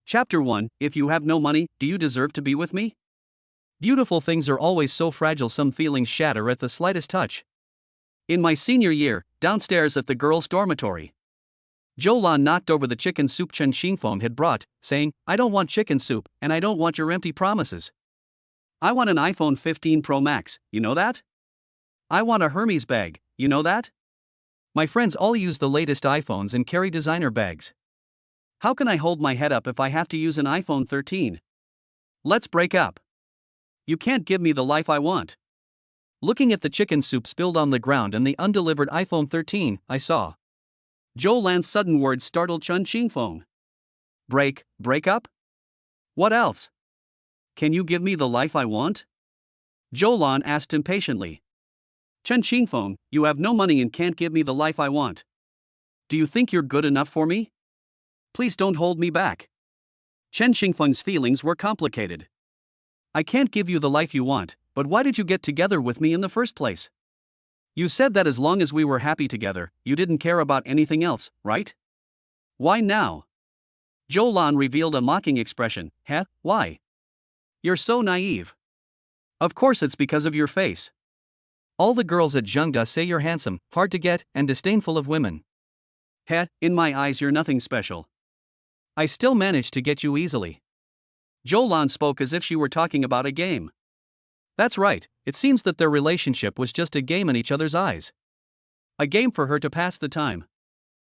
Chapter 1 If you have no money, do you deserve to be with me? Beautiful things are always so fragile, some feelings shatter at the slightest touch. In my senior year, downstairs at the girls' dormitory, Jolan knocked over the chicken soup Chen Xingfeng had brought, saying, "I don't want chicken soup, and I don't want your empty promises. I want an iPhone 15 Pro Max, you know that? I want a Hermes bag, you know that? My friends all use the latest iPhones and carry designer bags. How can I hold my head up if I have to use an iPhone 13? Let's break up. You can't give me the life I want." Looking at the chicken soup spilled on the ground and the undelivered iPhone 13, I saw. Jolan's sudden words startled Chen Xingfeng. Break up? What else? Can you give me the life I want? Jolan asked impatiently. Chen Xingfeng, you have no money and can't give me the life I want. Do you think you're good enough for me? Please don't hold me back. Chen Xingfeng's feelings were complicated. I can't give you the life you want, but why did you get together with me in the first place? You said that as long as we were happy together, you didn't care about anything else, right? Why now? Jolan revealed a mocking expression. Why? You're so naive. Of course it's because of your face. All the girls at Zhengda say you're handsome, hard to get, and disdainful of women. In my eyes you're nothing special. I still managed to get you easily. Jolan spoke as if she were talking about a game. That's right, it seems that their relationship was just a game in each other's eyes. A game for her to pass the time.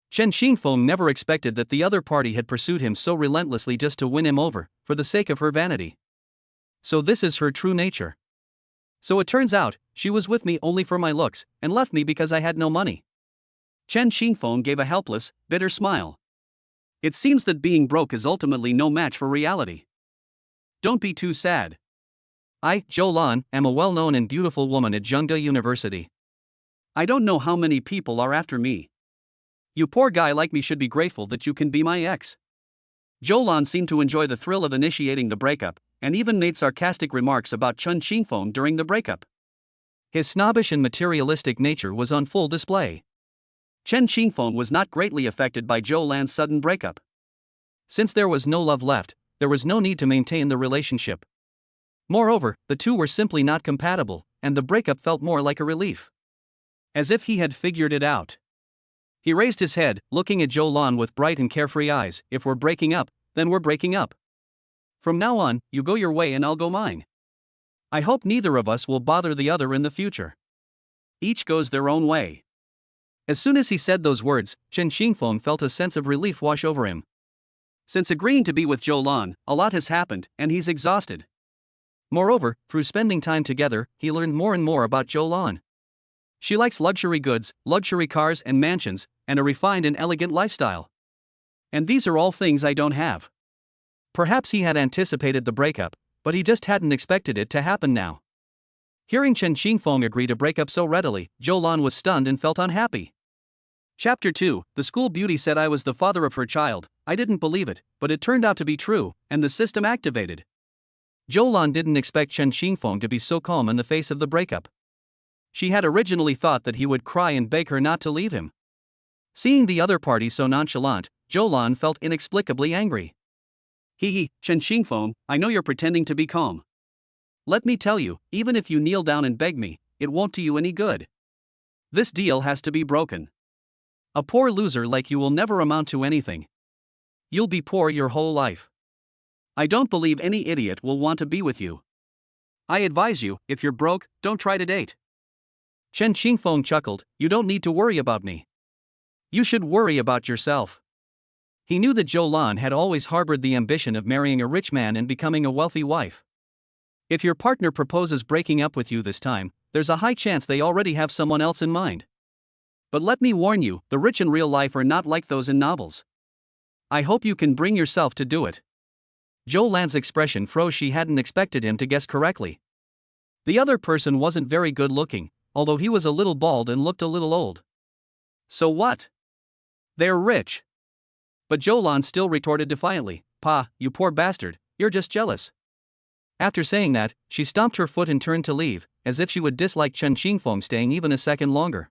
Chen Xingfeng never expected that the other party had pursued him so relentlessly just to win him over, for the sake of her vanity. So this is her true nature. So it turns out, she was with me only for my looks, and left me because I had no money. Chen Xingfeng gave a helpless, bitter smile. It seems that being broke is ultimately no match for reality. Don't be too sad. I, Jolan, am a well-known and beautiful woman at Zhengda University. I don't know how many people are after me. You poor guy like me should be grateful that you can be my ex. Jolan seemed to enjoy the thrill of initiating the breakup, and even made sarcastic remarks about Chen Xingfeng during the breakup. His snobbish and materialistic nature was on full display. Chen Xingfeng was not greatly affected by Jolan's sudden breakup. Since there was no love left, there was no need to maintain the relationship. Moreover, the two were simply not compatible, and the breakup felt more like a relief. As if he had figured it out. He raised his head, looking at Jolan with bright and carefree eyes. If we're breaking up, then we're breaking up. From now on, you go your way and I'll go mine. I hope neither of us will bother the other in the future. Each goes their own way. As soon as he said those words, Chen Xingfeng felt a sense of relief wash over him. Since agreeing to be with Jolan, a lot has happened, and he's exhausted. Moreover, through spending time together, he learned more and more about Jolan. She likes luxury goods, luxury cars and mansions, and a refined and elegant lifestyle. And these are all things I don't have. Perhaps he had anticipated the breakup, but he just hadn't expected it to happen now. Hearing Chen Xingfeng agree to break up so readily, Jolan was stunned and felt unhappy. Chapter 2 The school beauty said I was the father of her child. I didn't believe it, but it turned out to be true, and the system activated. Jolan didn't expect Chen Xingfeng to be so calm in the face of the breakup. She had originally thought that he would cry and beg her not to leave him. Seeing the other party so nonchalant, Jolan felt inexplicably angry. Chen Xingfeng, I know you're pretending to be calm. Let me tell you, even if you kneel down and beg me, it won't do you any good. This deal has to be broken. A poor loser like you will never amount to anything. You'll be poor your whole life. I don't believe any idiot will want to be with you. I advise you, if you're broke, don't try to date. Chen Xingfeng chuckled, you don't need to worry about me. You should worry about yourself. He knew that Jolan had always harbored the ambition of marrying a rich man and becoming a wealthy wife. If your partner proposes breaking up with you this time, there's a high chance they already have someone else in mind. But let me warn you, the rich in real life are not like those in novels. I hope you can bring yourself to do it. Jolan's expression froze. She hadn't expected him to guess correctly. The other person wasn't very good looking, although he was a little bald and looked a little old. So what? They're rich. But Jolan still retorted defiantly, Pa, you poor bastard, you're just jealous. After saying that, she stomped her foot and turned to leave, as if she would dislike Chen Xingfeng staying even a second longer.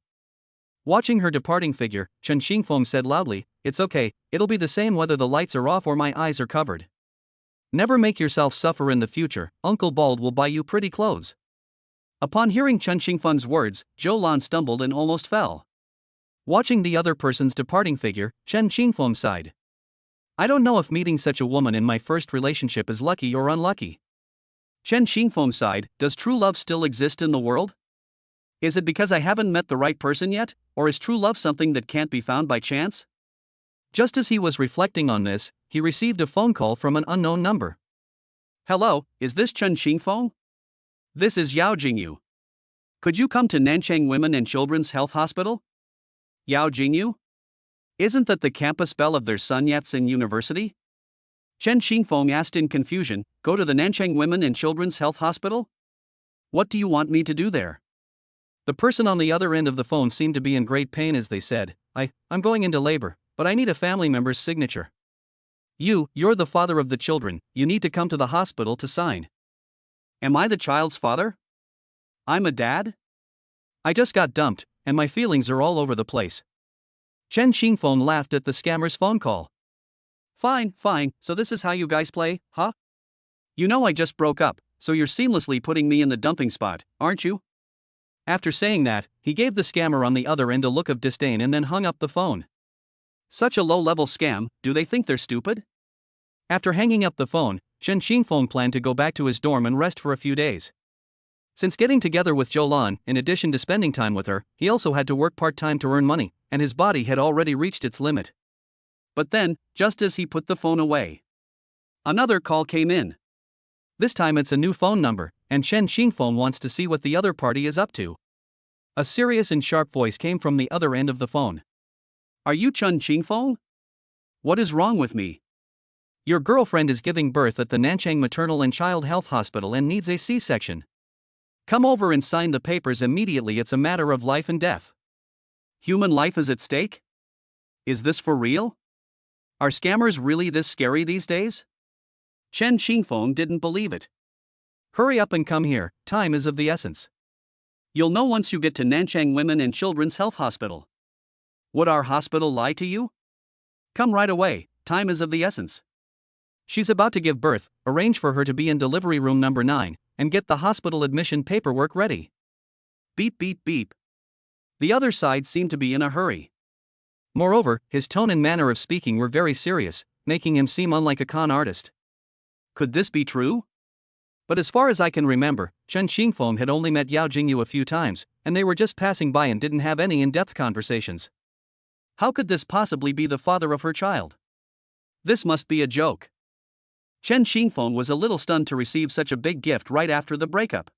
Watching her departing figure, Chen Xingfeng said loudly, "It's okay, it'll be the same whether the lights are off or my eyes are covered. Never make yourself suffer in the future, Uncle Bald will buy you pretty clothes." Upon hearing Chen Xingfeng's words, Zhou Lan stumbled and almost fell. Watching the other person's departing figure, Chen Xingfeng sighed. "I don't know if meeting such a woman in my first relationship is lucky or unlucky." Chen Xingfeng sighed, "Does true love still exist in the world? Is it because I haven't met the right person yet, or is true love something that can't be found by chance?" Just as he was reflecting on this, he received a phone call from an unknown number. "Hello, is this Chen Xingfeng? This is Yao Jingyu. Could you come to Nanchang Women and Children's Health Hospital?" "Yao Jingyu? Isn't that the campus bell of their Sun Yat-sen University?" Chen Xingfeng asked in confusion. "Go to the Nanchang Women and Children's Health Hospital? What do you want me to do there?" The person on the other end of the phone seemed to be in great pain as they said, I'm going into labor, but I need a family member's signature." You're the father of the children, you need to come to the hospital to sign." "Am I the child's father? I'm a dad? I just got dumped, and my feelings are all over the place." Chen Xingfeng laughed at the scammer's phone call. Fine, so this is how you guys play, huh? You know I just broke up, so you're seamlessly putting me in the dumping spot, aren't you?" After saying that, he gave the scammer on the other end a look of disdain and then hung up the phone. Such a low-level scam, do they think they're stupid? After hanging up the phone, Chen Xingfeng planned to go back to his dorm and rest for a few days. Since getting together with Zhou Lan, in addition to spending time with her, he also had to work part-time to earn money, and his body had already reached its limit. But then, just as he put the phone away, another call came in. This time it's a new phone number, and Chen Xingfeng wants to see what the other party is up to. A serious and sharp voice came from the other end of the phone. "Are you Chen Xingfeng? What is wrong with me? Your girlfriend is giving birth at the Nanchang Maternal and Child Health Hospital and needs a C-section. Come over and sign the papers immediately, it's a matter of life and death." Human life is at stake? Is this for real? Are scammers really this scary these days? Chen Xingfeng didn't believe it. "Hurry up and come here, time is of the essence. You'll know once you get to Nanchang Women and Children's Health Hospital." "Would our hospital lie to you? Come right away, time is of the essence. She's about to give birth, arrange for her to be in delivery room number 9, and get the hospital admission paperwork ready." Beep beep beep. The other side seemed to be in a hurry. Moreover, his tone and manner of speaking were very serious, making him seem unlike a con artist. Could this be true? But as far as I can remember, Chen Xingfeng had only met Yao Jingyu a few times, and they were just passing by and didn't have any in-depth conversations. How could this possibly be the father of her child? This must be a joke. Chen Xingfeng was a little stunned to receive such a big gift right after the breakup.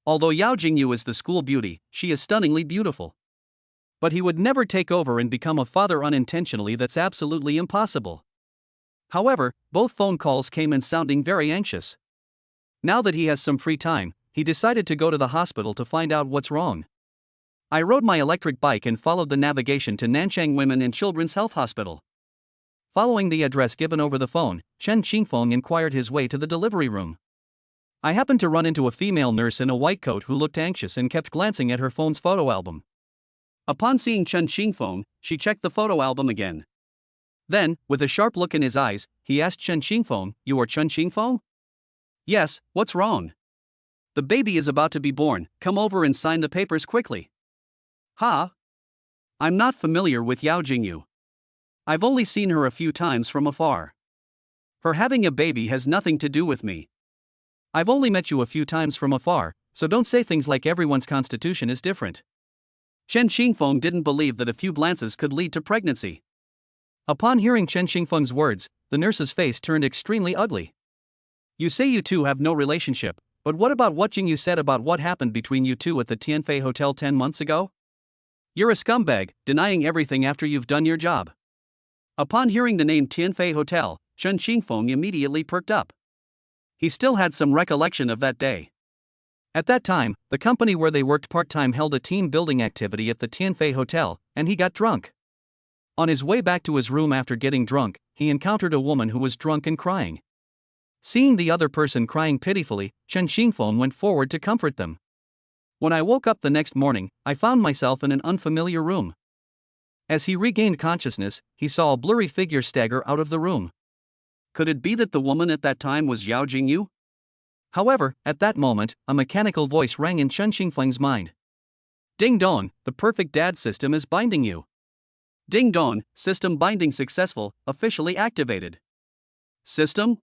Although Yao Jingyu is the school beauty, she is stunningly beautiful. But he would never take over and become a father unintentionally, that's absolutely impossible. However, both phone calls came in sounding very anxious. Now that he has some free time, he decided to go to the hospital to find out what's wrong. "I rode my electric bike and followed the navigation to Nanchang Women and Children's Health Hospital." Following the address given over the phone, Chen Xingfeng inquired his way to the delivery room. "I happened to run into a female nurse in a white coat who looked anxious and kept glancing at her phone's photo album." Upon seeing Chen Xingfeng, she checked the photo album again. Then, with a sharp look in his eyes, he asked Chen Xingfeng, "You are Chen Xingfeng?" "Yes, what's wrong?" "The baby is about to be born, come over and sign the papers quickly." "Huh? I'm not familiar with Yao Jingyu. I've only seen her a few times from afar. Her having a baby has nothing to do with me." "I've only met you a few times from afar, so don't say things like everyone's constitution is different." Chen Xingfeng didn't believe that a few glances could lead to pregnancy. Upon hearing Chen Xingfeng's words, the nurse's face turned extremely ugly. "You say you two have no relationship, but what about what Jingyu said about what happened between you two at the Tianfei Hotel 10 months ago? You're a scumbag, denying everything after you've done your job." Upon hearing the name Tianfei Hotel, Chen Xingfeng immediately perked up. He still had some recollection of that day. At that time, the company where they worked part-time held a team building activity at the Tianfei Hotel, and he got drunk. On his way back to his room after getting drunk, he encountered a woman who was drunk and crying. Seeing the other person crying pitifully, Chen Xingfeng went forward to comfort them. When I woke up the next morning, I found myself in an unfamiliar room. As he regained consciousness, he saw a blurry figure stagger out of the room. Could it be that the woman at that time was Yao Jingyu? However, at that moment, a mechanical voice rang in Chen Xingfeng's mind. Ding dong, the perfect dad system is binding you. Ding dong, system binding successful, officially activated. System?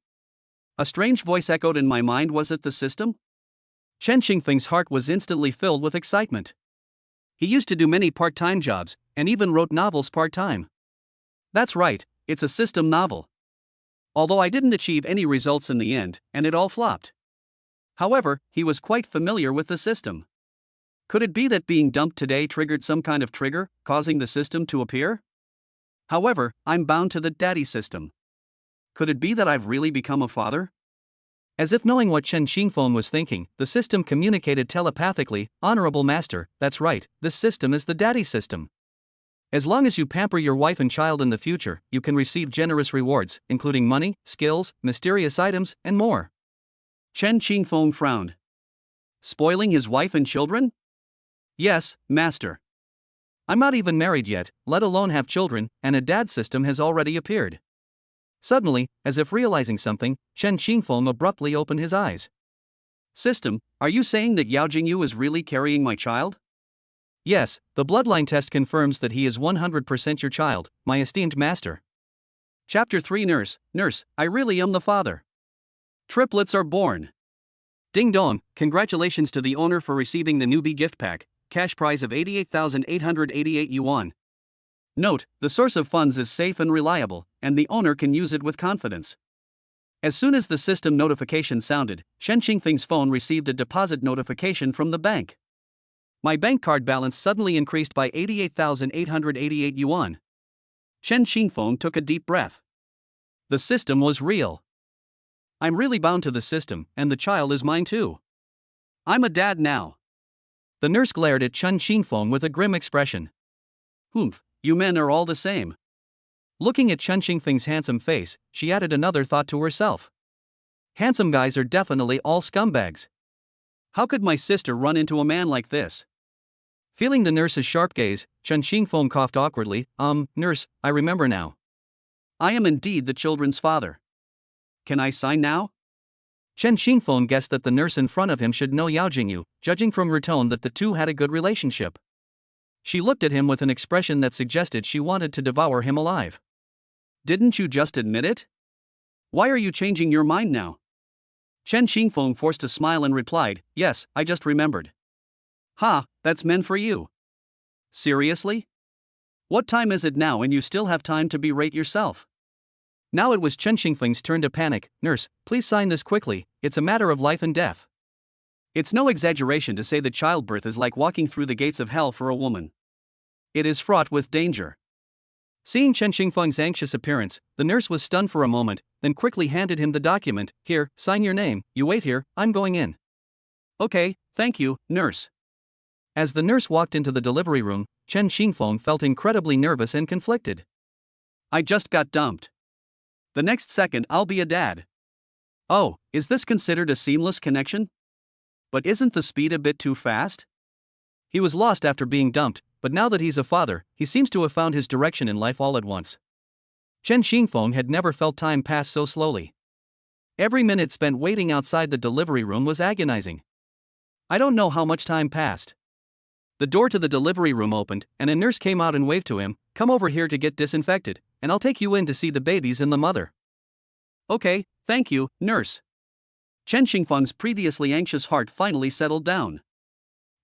A strange voice echoed in my mind. Was it the system? Chen Xingfeng's heart was instantly filled with excitement. He used to do many part-time jobs, and even wrote novels part-time. That's right, it's a system novel. Although I didn't achieve any results in the end, and it all flopped. However, he was quite familiar with the system. Could it be that being dumped today triggered some kind of trigger, causing the system to appear? However, I'm bound to the daddy system. Could it be that I've really become a father? As if knowing what Chen Xingfeng was thinking, the system communicated telepathically, Honorable Master, that's right, this system is the daddy system. As long as you pamper your wife and child in the future, you can receive generous rewards, including money, skills, mysterious items, and more. Chen Xingfeng frowned. Spoiling his wife and children? Yes, Master. I'm not even married yet, let alone have children, and a dad system has already appeared. Suddenly, as if realizing something, Chen Xingfeng abruptly opened his eyes. System, are you saying that Yao Jingyu is really carrying my child? Yes, the bloodline test confirms that he is 100% your child, my esteemed master. Chapter 3 Nurse, I really am the father. Triplets are born. Ding dong, congratulations to the owner for receiving the newbie gift pack, cash prize of 88,888 yuan. Note, the source of funds is safe and reliable, and the owner can use it with confidence. As soon as the system notification sounded, Chen Xingfeng's phone received a deposit notification from the bank. My bank card balance suddenly increased by 88,888 yuan. Chen Xingfeng took a deep breath. The system was real. I'm really bound to the system, and the child is mine too. I'm a dad now. The nurse glared at Chen Xingfeng with a grim expression. Humph, you men are all the same. Looking at Chen Xingfeng's handsome face, she added another thought to herself. Handsome guys are definitely all scumbags. How could my sister run into a man like this? Feeling the nurse's sharp gaze, Chen Xingfeng coughed awkwardly. Nurse, I remember now. I am indeed the children's father. Can I sign now? Chen Xingfeng guessed that the nurse in front of him should know Yao Jingyu, judging from her tone that the two had a good relationship. She looked at him with an expression that suggested she wanted to devour him alive. Didn't you just admit it? Why are you changing your mind now? Chen Xingfeng forced a smile and replied, Yes, I just remembered. Ha, that's meant for you. Seriously? What time is it now and you still have time to berate yourself? Now it was Chen Xingfeng's turn to panic. Nurse, please sign this quickly, it's a matter of life and death. It's no exaggeration to say that childbirth is like walking through the gates of hell for a woman. It is fraught with danger. Seeing Chen Xingfeng's anxious appearance, the nurse was stunned for a moment, then quickly handed him the document. Here, sign your name, you wait here, I'm going in. Okay, thank you, nurse. As the nurse walked into the delivery room, Chen Xingfeng felt incredibly nervous and conflicted. I just got dumped. The next second I'll be a dad. Oh, is this considered a seamless connection? But isn't the speed a bit too fast? He was lost after being dumped, but now that he's a father, he seems to have found his direction in life all at once. Chen Xingfeng had never felt time pass so slowly. Every minute spent waiting outside the delivery room was agonizing. I don't know how much time passed. The door to the delivery room opened, and a nurse came out and waved to him. Come over here to get disinfected, and I'll take you in to see the babies and the mother. Okay, thank you, nurse. Chen Xingfeng's previously anxious heart finally settled down.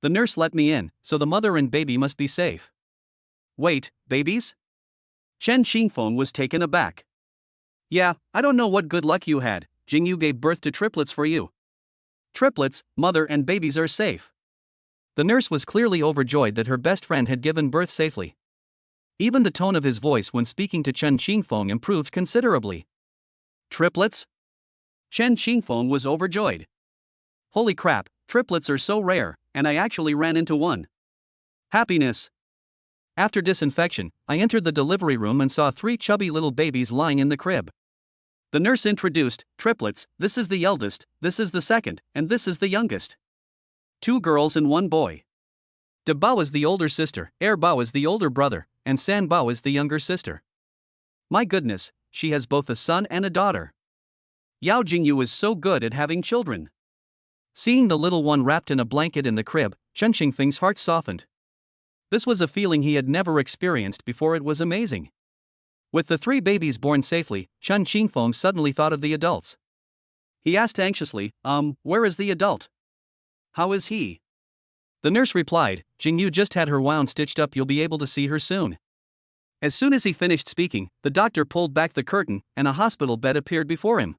The nurse let me in, so the mother and baby must be safe. Wait, babies? Chen Xingfeng was taken aback. Yeah, I don't know what good luck you had, Jingyu gave birth to triplets for you. Triplets, mother and babies are safe. The nurse was clearly overjoyed that her best friend had given birth safely. Even the tone of his voice when speaking to Chen Xingfeng improved considerably. Triplets? Chen Xingfeng was overjoyed. Holy crap, triplets are so rare, and I actually ran into one. Happiness. After disinfection, I entered the delivery room and saw 3 chubby little babies lying in the crib. The nurse introduced, triplets, this is the eldest, this is the second, and this is the youngest. 2 girls and 1 boy. De Bao is the older sister, Er Bao is the older brother, and San Bao is the younger sister. My goodness, she has both a son and a daughter. Yao Jingyu is so good at having children. Seeing the little one wrapped in a blanket in the crib, Chen Qingfeng's heart softened. This was a feeling he had never experienced before. It was amazing. With the 3 babies born safely, Chen Qingfeng suddenly thought of the adults. He asked anxiously, where is the adult? How is he? The nurse replied, Jingyu just had her wound stitched up, you'll be able to see her soon. As soon as he finished speaking, the doctor pulled back the curtain, and a hospital bed appeared before him.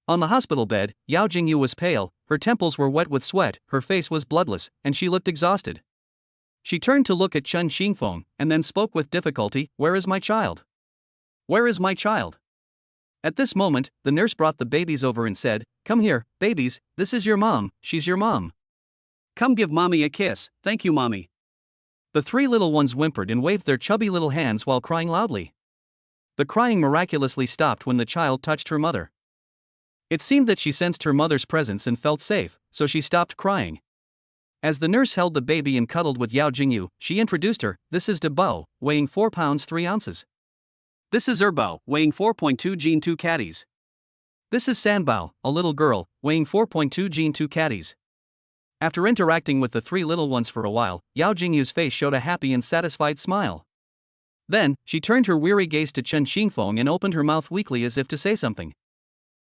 On the hospital bed, Yao Jingyu was pale, her temples were wet with sweat, her face was bloodless, and she looked exhausted. She turned to look at Chen Qingfeng, and then spoke with difficulty, where is my child? Where is my child? At this moment, the nurse brought the babies over and said, come here, babies, this is your mom, she's your mom. Come give mommy a kiss, thank you mommy. The 3 little ones whimpered and waved their chubby little hands while crying loudly. The crying miraculously stopped when the child touched her mother. It seemed that she sensed her mother's presence and felt safe, so she stopped crying. As the nurse held the baby and cuddled with Yao Jingyu, she introduced her, this is De Bao, weighing 4 pounds 3 ounces. This is Er Bao, weighing 4.2 Gene 2 caddies. This is San Bao, a little girl, weighing 4.2 Gene 2 caddies. After interacting with the 3 little ones for a while, Yao Jingyu's face showed a happy and satisfied smile. Then, she turned her weary gaze to Chen Qingfeng and opened her mouth weakly as if to say something.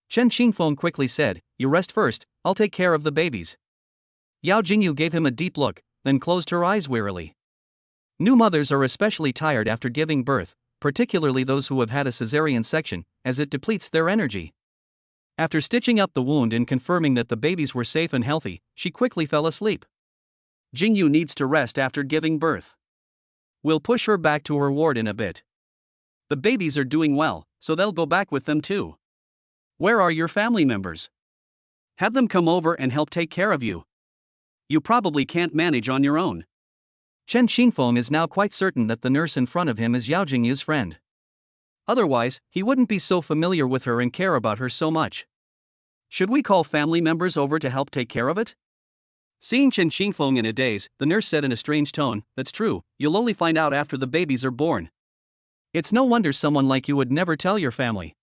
Chen Qingfeng quickly said, you rest first, I'll take care of the babies. Yao Jingyu gave him a deep look, then closed her eyes wearily. New mothers are especially tired after giving birth, particularly those who have had a cesarean section, as it depletes their energy. After stitching up the wound and confirming that the babies were safe and healthy, she quickly fell asleep. Jingyu needs to rest after giving birth. We'll push her back to her ward in a bit. The babies are doing well, so they'll go back with them too. Where are your family members? Have them come over and help take care of you. You probably can't manage on your own. Chen Qingfeng is now quite certain that the nurse in front of him is Yao Jingyu's friend. Otherwise, he wouldn't be so familiar with her and care about her so much. Should we call family members over to help take care of it? Seeing Chen Qingfeng in a daze, the nurse said in a strange tone, that's true, you'll only find out after the babies are born. It's no wonder someone like you would never tell your family.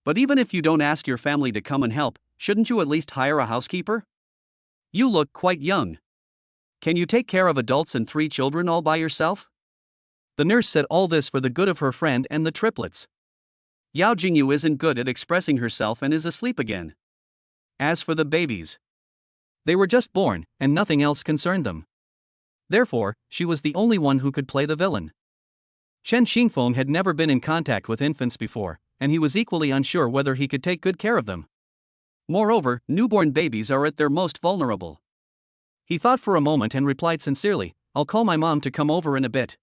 But even if you don't ask your family to come and help, shouldn't you at least hire a housekeeper? You look quite young. Can you take care of adults and 3 children all by yourself? The nurse said all this for the good of her friend and the triplets. Yao Jingyu isn't good at expressing herself and is asleep again. As for the babies, they were just born, and nothing else concerned them. Therefore, she was the only one who could play the villain. Chen Qingfeng had never been in contact with infants before, and he was equally unsure whether he could take good care of them. Moreover, newborn babies are at their most vulnerable. He thought for a moment and replied sincerely, I'll call my mom to come over in a bit.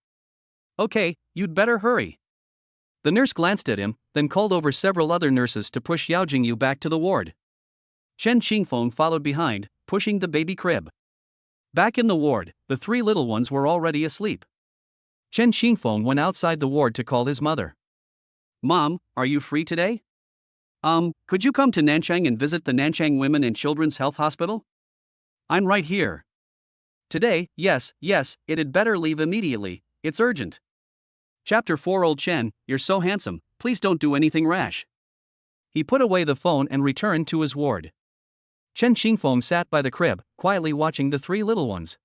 Okay, you'd better hurry. The nurse glanced at him, then called over several other nurses to push Yao Jingyu back to the ward. Chen Qingfeng followed behind, pushing the baby crib. Back in the ward, the 3 little ones were already asleep. Chen Qingfeng went outside the ward to call his mother. Mom, are you free today? Could you come to Nanchang and visit the Nanchang Women and Children's Health Hospital? I'm right here. Today, yes, it'd better leave immediately, it's urgent. Chapter 4 Old Chen, you're so handsome, please don't do anything rash. He put away the phone and returned to his ward. Chen Qingfeng sat by the crib, quietly watching the 3 little ones.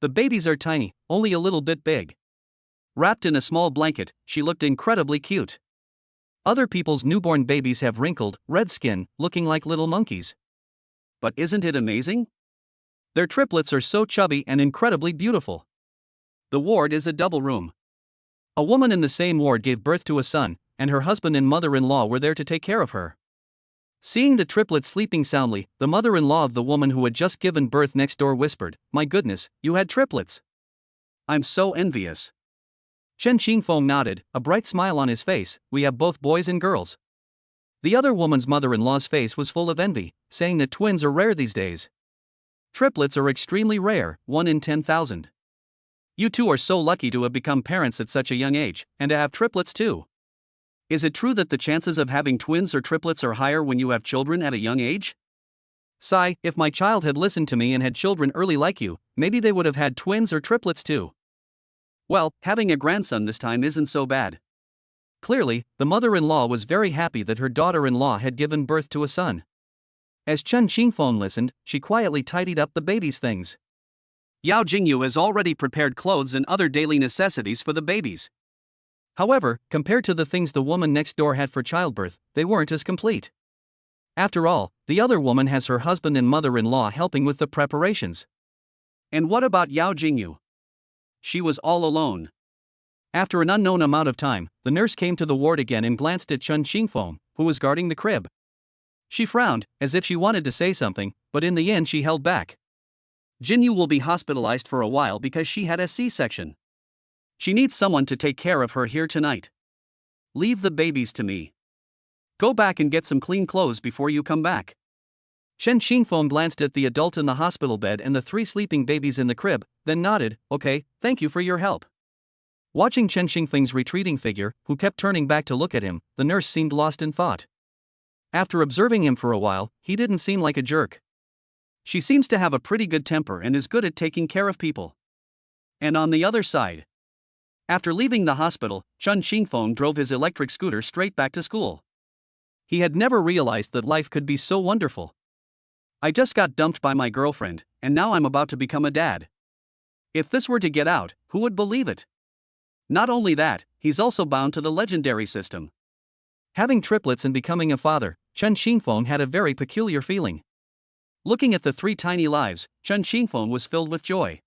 The babies are tiny, only a little bit big. Wrapped in a small blanket, she looked incredibly cute. Other people's newborn babies have wrinkled, red skin, looking like little monkeys. But isn't it amazing? Their triplets are so chubby and incredibly beautiful. The ward is a double room. A woman in the same ward gave birth to a son, and her husband and mother-in-law were there to take care of her. Seeing the triplets sleeping soundly, the mother-in-law of the woman who had just given birth next door whispered, "My goodness, you had triplets. I'm so envious." Chen Qingfeng nodded, a bright smile on his face, "We have both boys and girls." The other woman's mother-in-law's face was full of envy, saying that twins are rare these days. Triplets are extremely rare, 1 in 10,000. You two are so lucky to have become parents at such a young age, and to have triplets too. Is it true that the chances of having twins or triplets are higher when you have children at a young age? Sigh, if my child had listened to me and had children early like you, maybe they would have had twins or triplets too. Well, having a grandson this time isn't so bad. Clearly, the mother-in-law was very happy that her daughter-in-law had given birth to a son. As Chen Xingfeng listened, she quietly tidied up the baby's things. Yao Jingyu has already prepared clothes and other daily necessities for the babies. However, compared to the things the woman next door had for childbirth, they weren't as complete. After all, the other woman has her husband and mother-in-law helping with the preparations. And what about Yao Jingyu? She was all alone. After an unknown amount of time, the nurse came to the ward again and glanced at Chen Xingfeng, who was guarding the crib. She frowned, as if she wanted to say something, but in the end she held back. Jinyu will be hospitalized for a while because she had a C-section. She needs someone to take care of her here tonight. Leave the babies to me. Go back and get some clean clothes before you come back. Chen Xingfeng glanced at the adult in the hospital bed and the 3 sleeping babies in the crib, then nodded, okay, thank you for your help. Watching Chen Xingfeng's retreating figure, who kept turning back to look at him, the nurse seemed lost in thought. After observing him for a while, he didn't seem like a jerk. She seems to have a pretty good temper and is good at taking care of people. And on the other side, after leaving the hospital, Chen Xingfeng drove his electric scooter straight back to school. He had never realized that life could be so wonderful. I just got dumped by my girlfriend, and now I'm about to become a dad. If this were to get out, who would believe it? Not only that, he's also bound to the legendary system. Having triplets and becoming a father, Chen Xingfeng had a very peculiar feeling. Looking at the 3 tiny lives, Chen Xingfeng was filled with joy.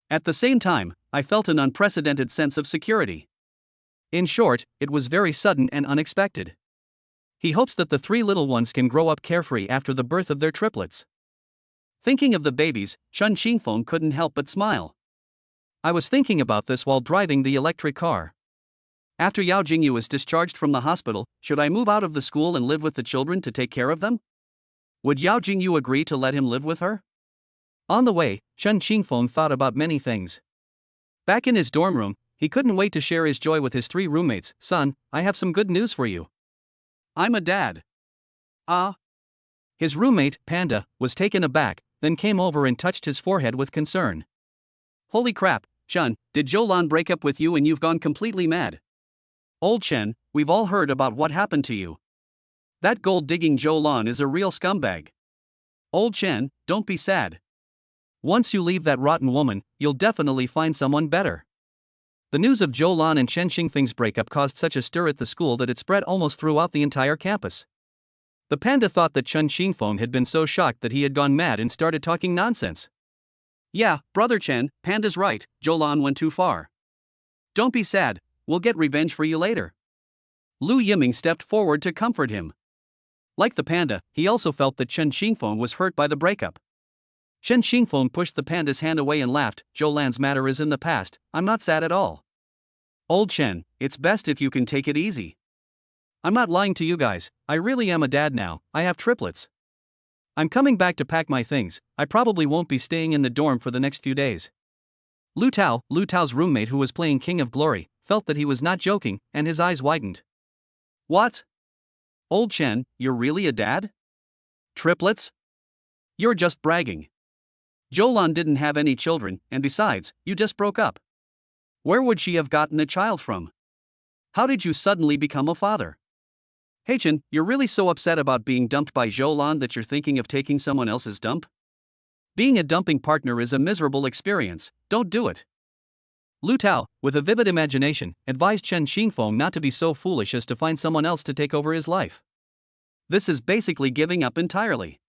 At the same time, I felt an unprecedented sense of security. In short, it was very sudden and unexpected. He hopes that the 3 little ones can grow up carefree after the birth of their triplets. Thinking of the babies, Chen Xingfeng couldn't help but smile. I was thinking about this while driving the electric car. After Yao Jingyu is discharged from the hospital, should I move out of the school and live with the children to take care of them? Would Yao Jingyu agree to let him live with her? On the way, Chen Xingfeng thought about many things. Back in his dorm room, he couldn't wait to share his joy with his 3 roommates. Son, I have some good news for you. I'm a dad. Ah. His roommate, Panda, was taken aback, then came over and touched his forehead with concern. Holy crap, Chen, did Zhou break up with you and you've gone completely mad? Old Chen, we've all heard about what happened to you. That gold-digging Zhou is a real scumbag. Old Chen, don't be sad. Once you leave that rotten woman, you'll definitely find someone better. The news of Zhou and Chen Xingfeng's breakup caused such a stir at the school that it spread almost throughout the entire campus. The panda thought that Chen Xingfeng had been so shocked that he had gone mad and started talking nonsense. Yeah, brother Chen, Panda's right, Zhou went too far. Don't be sad, we'll get revenge for you later. Lu Yiming stepped forward to comfort him. Like the panda, he also felt that Chen Xingfeng was hurt by the breakup. Chen Xingfeng pushed the panda's hand away and laughed. Zhou matter is in the past, I'm not sad at all. Old Chen, it's best if you can take it easy. I'm not lying to you guys, I really am a dad now, I have triplets. I'm coming back to pack my things, I probably won't be staying in the dorm for the next few days. Lu Tao's roommate who was playing King of Glory, felt that he was not joking, and his eyes widened. What? Old Chen, you're really a dad? Triplets? You're just bragging. Zhou didn't have any children, and besides, you just broke up. Where would she have gotten a child from? How did you suddenly become a father? Hey Chen, you're really so upset about being dumped by Zhou that you're thinking of taking someone else's dump? Being a dumping partner is a miserable experience, don't do it. Lu Tao, with a vivid imagination, advised Chen Xingfeng not to be so foolish as to find someone else to take over his life. This is basically giving up entirely.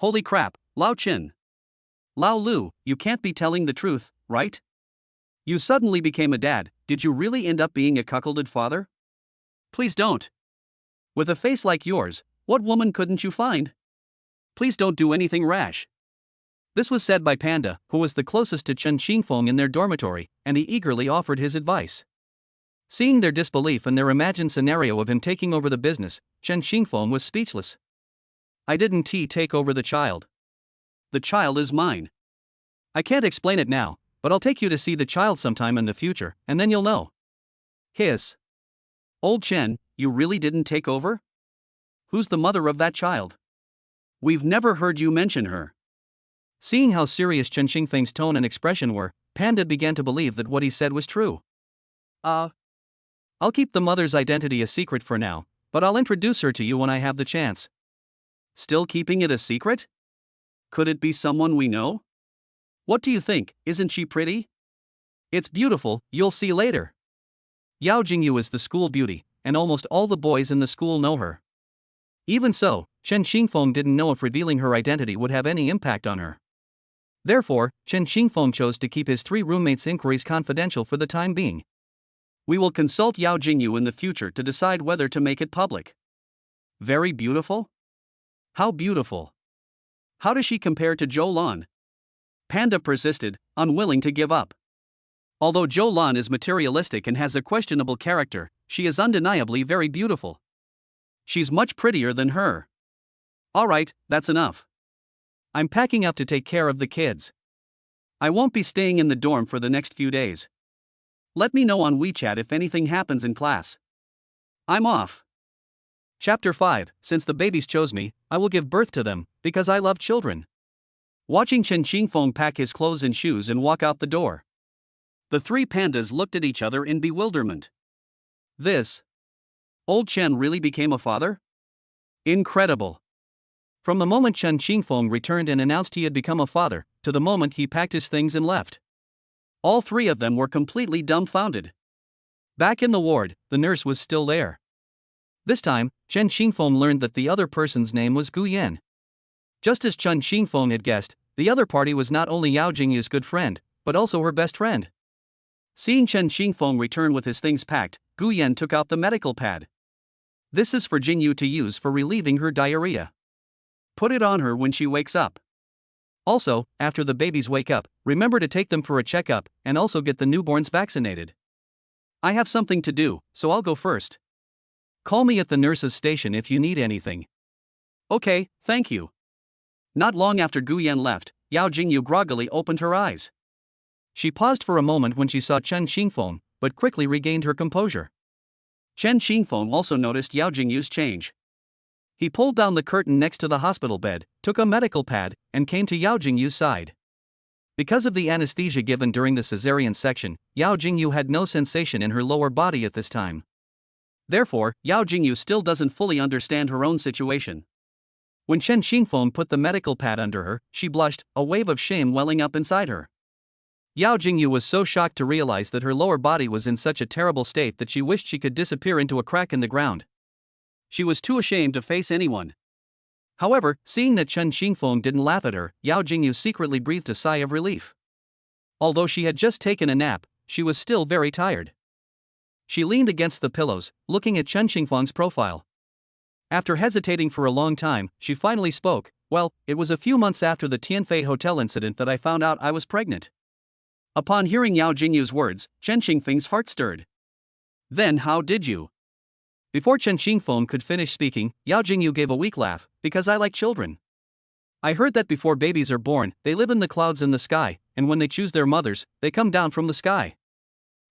Holy crap, Lao Qin. Lao Lu, you can't be telling the truth, right? You suddenly became a dad, did you really end up being a cuckolded father? Please don't. With a face like yours, what woman couldn't you find? Please don't do anything rash. This was said by Panda, who was the closest to Chen Xingfeng in their dormitory, and he eagerly offered his advice. Seeing their disbelief and their imagined scenario of him taking over the business, Chen Xingfeng was speechless. I didn't take over the child. The child is mine. I can't explain it now, but I'll take you to see the child sometime in the future, and then you'll know. Hiss. Old Chen, you really didn't take over? Who's the mother of that child? We've never heard you mention her. Seeing how serious Chen Xingfeng's tone and expression were, Panda began to believe that what he said was true. I'll keep the mother's identity a secret for now, but I'll introduce her to you when I have the chance. Still keeping it a secret? Could it be someone we know? What do you think, isn't she pretty? It's beautiful, you'll see later. Yao Jingyu is the school beauty, and almost all the boys in the school know her. Even so, Chen Xingfeng didn't know if revealing her identity would have any impact on her. Therefore, Chen Xingfeng chose to keep his 3 roommates' inquiries confidential for the time being. We will consult Yao Jingyu in the future to decide whether to make it public. Very beautiful? How beautiful? How does she compare to Zhou Lan? Panda persisted, unwilling to give up. Although Zhou Lan is materialistic and has a questionable character, she is undeniably very beautiful. She's much prettier than her. Alright, that's enough. I'm packing up to take care of the kids. I won't be staying in the dorm for the next few days. Let me know on WeChat if anything happens in class. I'm off. Chapter 5. Since the babies chose me, I will give birth to them, because I love children. Watching Chen Xingfeng pack his clothes and shoes and walk out the door, the 3 pandas looked at each other in bewilderment. This old Chen really became a father? Incredible. From the moment Chen Xingfeng returned and announced he had become a father, to the moment he packed his things and left, all 3 of them were completely dumbfounded. Back in the ward, the nurse was still there. This time, Chen Xingfeng learned that the other person's name was Gu Yan. Just as Chen Xingfeng had guessed, the other party was not only Yao Jingyu's good friend, but also her best friend. Seeing Chen Xingfeng return with his things packed, Gu Yan took out the medical pad. This is for Jingyu to use for relieving her diarrhea. Put it on her when she wakes up. Also, after the babies wake up, remember to take them for a checkup, and also get the newborns vaccinated. I have something to do, so I'll go first. Call me at the nurse's station if you need anything. Okay, thank you. Not long after Gu Yan left, Yao Jingyu groggily opened her eyes. She paused for a moment when she saw Chen Xingfeng, but quickly regained her composure. Chen Xingfeng also noticed Yao Jingyu's change. He pulled down the curtain next to the hospital bed, took a medical pad, and came to Yao Jingyu's side. Because of the anesthesia given during the cesarean section, Yao Jingyu had no sensation in her lower body at this time. Therefore, Yao Jingyu still doesn't fully understand her own situation. When Chen Xingfeng put the medical pad under her, she blushed, a wave of shame welling up inside her. Yao Jingyu was so shocked to realize that her lower body was in such a terrible state that she wished she could disappear into a crack in the ground. She was too ashamed to face anyone. However, seeing that Chen Xingfeng didn't laugh at her, Yao Jingyu secretly breathed a sigh of relief. Although she had just taken a nap, she was still very tired. She leaned against the pillows, looking at Chen Xingfeng's profile. After hesitating for a long time, she finally spoke. Well, it was a few months after the Tianfei Hotel incident that I found out I was pregnant. Upon hearing Yao Jingyu's words, Chen Xingfeng's heart stirred. Then how did you? Before Chen Xingfeng could finish speaking, Yao Jingyu gave a weak laugh, because I like children. I heard that before babies are born, they live in the clouds in the sky, and when they choose their mothers, they come down from the sky.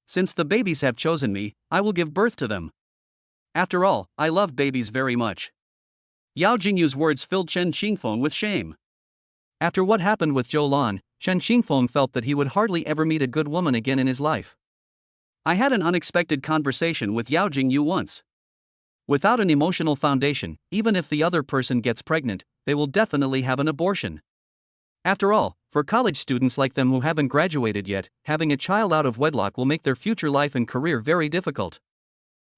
Since the babies have chosen me, I will give birth to them. After all, I love babies very much. Yao Jingyu's words filled Chen Xingfeng with shame. After what happened with Zhou Lan, Chen Xingfeng felt that he would hardly ever meet a good woman again in his life. I had an unexpected conversation with Yao Jingyu once. Without an emotional foundation, even if the other person gets pregnant, they will definitely have an abortion. After all, for college students like them who haven't graduated yet, having a child out of wedlock will make their future life and career very difficult.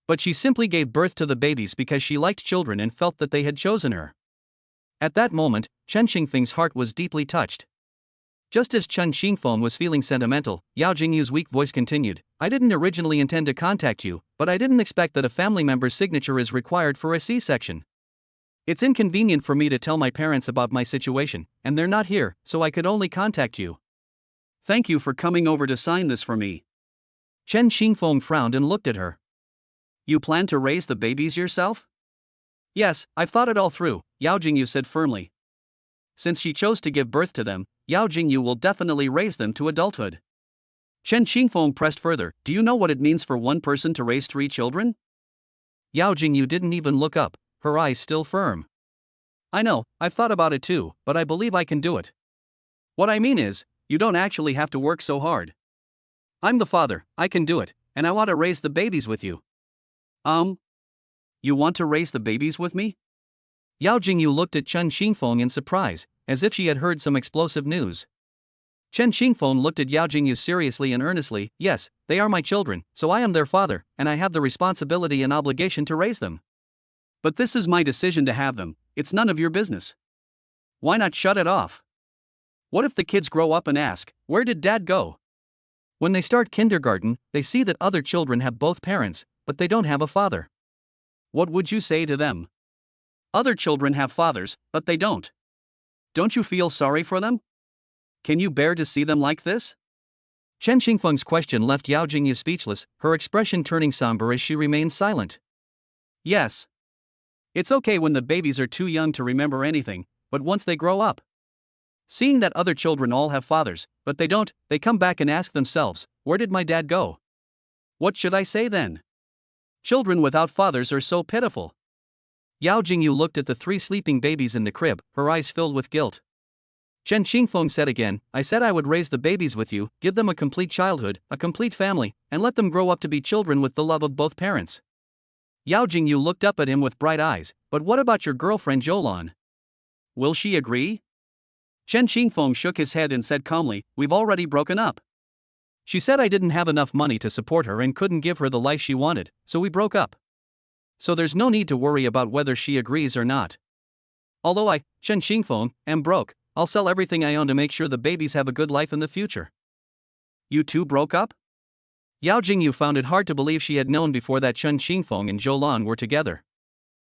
But she simply gave birth to the babies because she liked children and felt that they had chosen her. At that moment, Chen Xingfeng's heart was deeply touched. Just as Chen Xingfeng was feeling sentimental, Yao Jingyu's weak voice continued, I didn't originally intend to contact you, but I didn't expect that a family member's signature is required for a C-section. It's inconvenient for me to tell my parents about my situation, and they're not here, so I could only contact you. Thank you for coming over to sign this for me. Chen Xingfeng frowned and looked at her. You plan to raise the babies yourself? Yes, I've thought it all through, Yao Jingyu said firmly. Since she chose to give birth to them, Yao Jingyu will definitely raise them to adulthood. Chen Xingfeng pressed further, do you know what it means for one person to raise 3 children? Yao Jingyu didn't even look up, her eyes still firm. I know, I've thought about it too, but I believe I can do it. What I mean is, you don't actually have to work so hard. I'm the father, I can do it, and I want to raise the babies with you. You want to raise the babies with me? Yao Jingyu looked at Chen Xingfeng in surprise, as if she had heard some explosive news. Chen Xingfeng looked at Yao Jingyu seriously and earnestly. Yes, they are my children, so I am their father, and I have the responsibility and obligation to raise them. But this is my decision to have them, it's none of your business. Why not shut it off? What if the kids grow up and ask, where did dad go? When they start kindergarten, they see that other children have both parents, but they don't have a father. What would you say to them? Other children have fathers, but they don't. Don't you feel sorry for them? Can you bear to see them like this? Chen Xingfeng's question left Yao Jingyu speechless, her expression turning somber as she remained silent. Yes. It's okay when the babies are too young to remember anything, but once they grow up. Seeing that other children all have fathers, but they don't, they come back and ask themselves, where did my dad go? What should I say then? Children without fathers are so pitiful. Yao Jingyu looked at the 3 sleeping babies in the crib, her eyes filled with guilt. Chen Xingfeng said again, I said I would raise the babies with you, give them a complete childhood, a complete family, and let them grow up to be children with the love of both parents. Yao Jingyu looked up at him with bright eyes, but what about your girlfriend Zhoulan? Will she agree? Chen Xingfeng shook his head and said calmly, we've already broken up. She said I didn't have enough money to support her and couldn't give her the life she wanted, so we broke up. So there's no need to worry about whether she agrees or not. Although I, Chen Xingfeng, am broke, I'll sell everything I own to make sure the babies have a good life in the future. You two broke up? Yao Jingyu found it hard to believe she had known before that Chen Xingfeng and Zhoulan were together.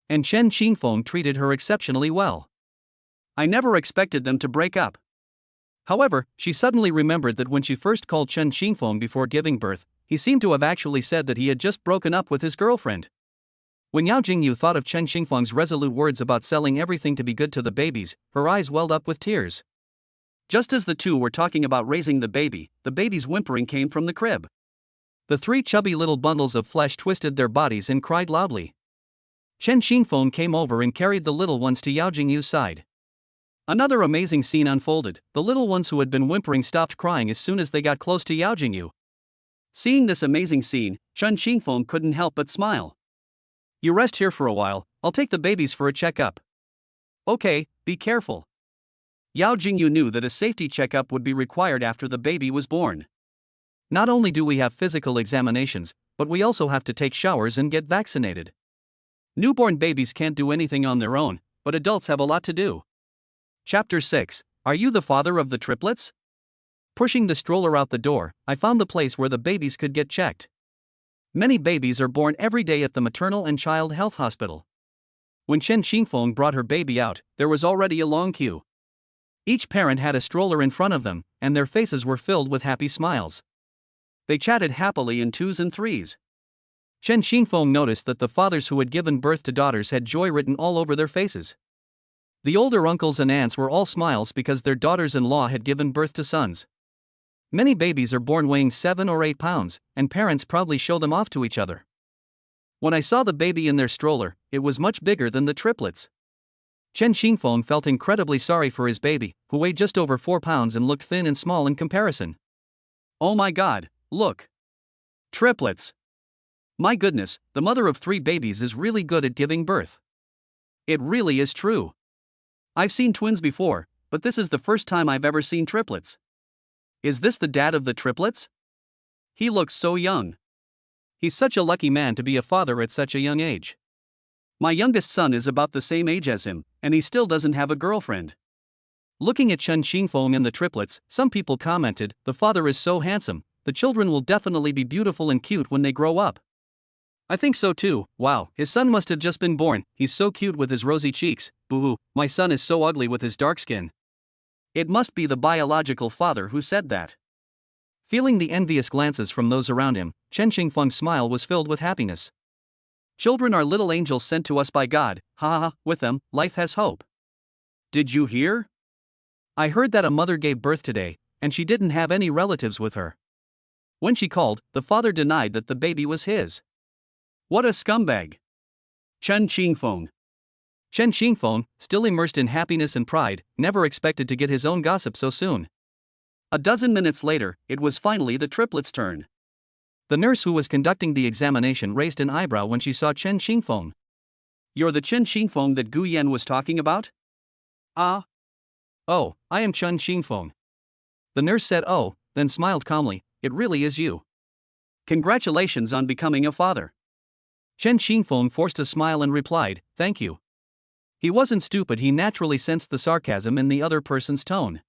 And Chen Xingfeng treated her exceptionally well. I never expected them to break up. However, she suddenly remembered that when she first called Chen Xingfeng before giving birth, he seemed to have actually said that he had just broken up with his girlfriend. When Yao Jingyu thought of Chen Xingfeng's resolute words about selling everything to be good to the babies, her eyes welled up with tears. Just as the two were talking about raising the baby's whimpering came from the crib. The 3 chubby little bundles of flesh twisted their bodies and cried loudly. Chen Xingfeng came over and carried the little ones to Yao Jingyu's side. Another amazing scene unfolded. The little ones who had been whimpering stopped crying as soon as they got close to Yao Jingyu. Seeing this amazing scene, Chen Xingfeng couldn't help but smile. You rest here for a while, I'll take the babies for a checkup. Okay, be careful. Yao Jingyu knew that a safety checkup would be required after the baby was born. Not only do we have physical examinations, but we also have to take showers and get vaccinated. Newborn babies can't do anything on their own, but adults have a lot to do. Chapter 6. Are you the father of the triplets? Pushing the stroller out the door, I found the place where the babies could get checked. Many babies are born every day at the maternal and child health hospital. When Chen Xingfeng brought her baby out, there was already a long queue. Each parent had a stroller in front of them, and their faces were filled with happy smiles. They chatted happily in 2s and 3s. Chen Xingfeng noticed that the fathers who had given birth to daughters had joy written all over their faces. The older uncles and aunts were all smiles because their daughters-in-law had given birth to sons. Many babies are born weighing 7 or 8 pounds, and parents proudly show them off to each other. When I saw the baby in their stroller, it was much bigger than the triplets. Chen Xingfeng felt incredibly sorry for his baby, who weighed just over 4 pounds and looked thin and small in comparison. Oh my god, look! Triplets! My goodness, the mother of 3 babies is really good at giving birth. It really is true. I've seen twins before, but this is the first time I've ever seen triplets. Is this the dad of the triplets? He looks so young. He's such a lucky man to be a father at such a young age. My youngest son is about the same age as him, and he still doesn't have a girlfriend. Looking at Chen Xingfeng and the triplets, some people commented, the father is so handsome, the children will definitely be beautiful and cute when they grow up. I think so too. Wow, his son must have just been born, he's so cute with his rosy cheeks. Boo-hoo, my son is so ugly with his dark skin. It must be the biological father who said that. Feeling the envious glances from those around him, Chen Xingfeng's smile was filled with happiness. Children are little angels sent to us by God, ha ha ha, with them, life has hope. Did you hear? I heard that a mother gave birth today, and she didn't have any relatives with her. When she called, the father denied that the baby was his. What a scumbag! Chen Xingfeng. Chen Xingfeng, still immersed in happiness and pride, never expected to get his own gossip so soon. A dozen minutes later, it was finally the triplets' turn. The nurse who was conducting the examination raised an eyebrow when she saw Chen Xingfeng. "You're the Chen Xingfeng that Gu Yan was talking about?" "Ah. Oh, I am Chen Xingfeng." The nurse said "oh," then smiled calmly. "It really is you. Congratulations on becoming a father." Chen Xingfeng forced a smile and replied, "Thank you." He wasn't stupid, he naturally sensed the sarcasm in the other person's tone.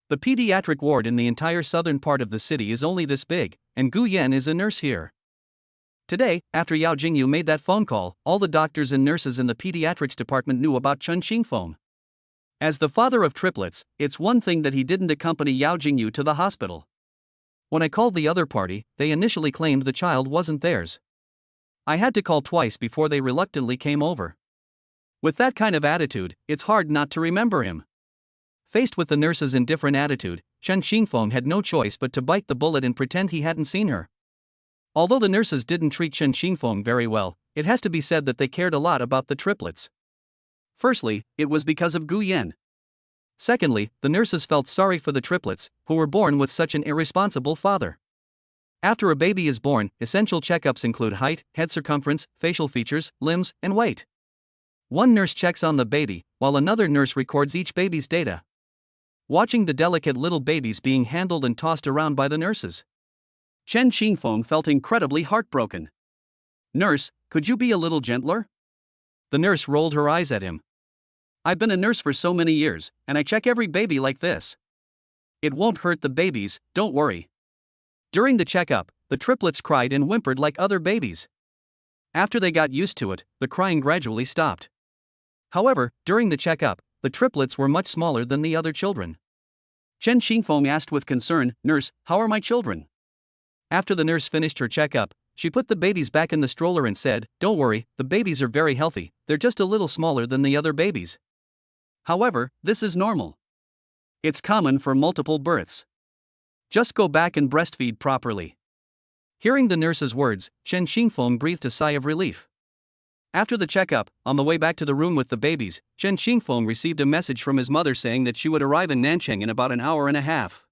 The pediatric ward in the entire southern part of the city is only this big, and Gu Yan is a nurse here. Today, after Yao Jingyu made that phone call, all the doctors and nurses in the pediatrics department knew about Chen Xingfeng. As the father of triplets, it's one thing that he didn't accompany Yao Jingyu to the hospital. When I called the other party, they initially claimed the child wasn't theirs. I had to call twice before they reluctantly came over. With that kind of attitude, it's hard not to remember him. Faced with the nurse's indifferent attitude, Chen Xingfeng had no choice but to bite the bullet and pretend he hadn't seen her. Although the nurses didn't treat Chen Xingfeng very well, it has to be said that they cared a lot about the triplets. Firstly, it was because of Gu Yan. Secondly, the nurses felt sorry for the triplets, who were born with such an irresponsible father. After a baby is born, essential checkups include height, head circumference, facial features, limbs, and weight. One nurse checks on the baby, while another nurse records each baby's data. Watching the delicate little babies being handled and tossed around by the nurses, Chen Xingfeng felt incredibly heartbroken. "Nurse, could you be a little gentler?" The nurse rolled her eyes at him. "I've been a nurse for so many years, and I check every baby like this. It won't hurt the babies, don't worry." During the checkup, the triplets cried and whimpered like other babies. After they got used to it, the crying gradually stopped. However, during the checkup, the triplets were much smaller than the other children. Chen Xingfeng asked with concern, "Nurse, how are my children?" After the nurse finished her checkup, she put the babies back in the stroller and said, "Don't worry, the babies are very healthy, they're just a little smaller than the other babies. However, this is normal. It's common for multiple births. Just go back and breastfeed properly." Hearing the nurse's words, Chen Xingfeng breathed a sigh of relief. After the checkup, on the way back to the room with the babies, Chen Xingfeng received a message from his mother saying that she would arrive in Nancheng in about an hour and a half.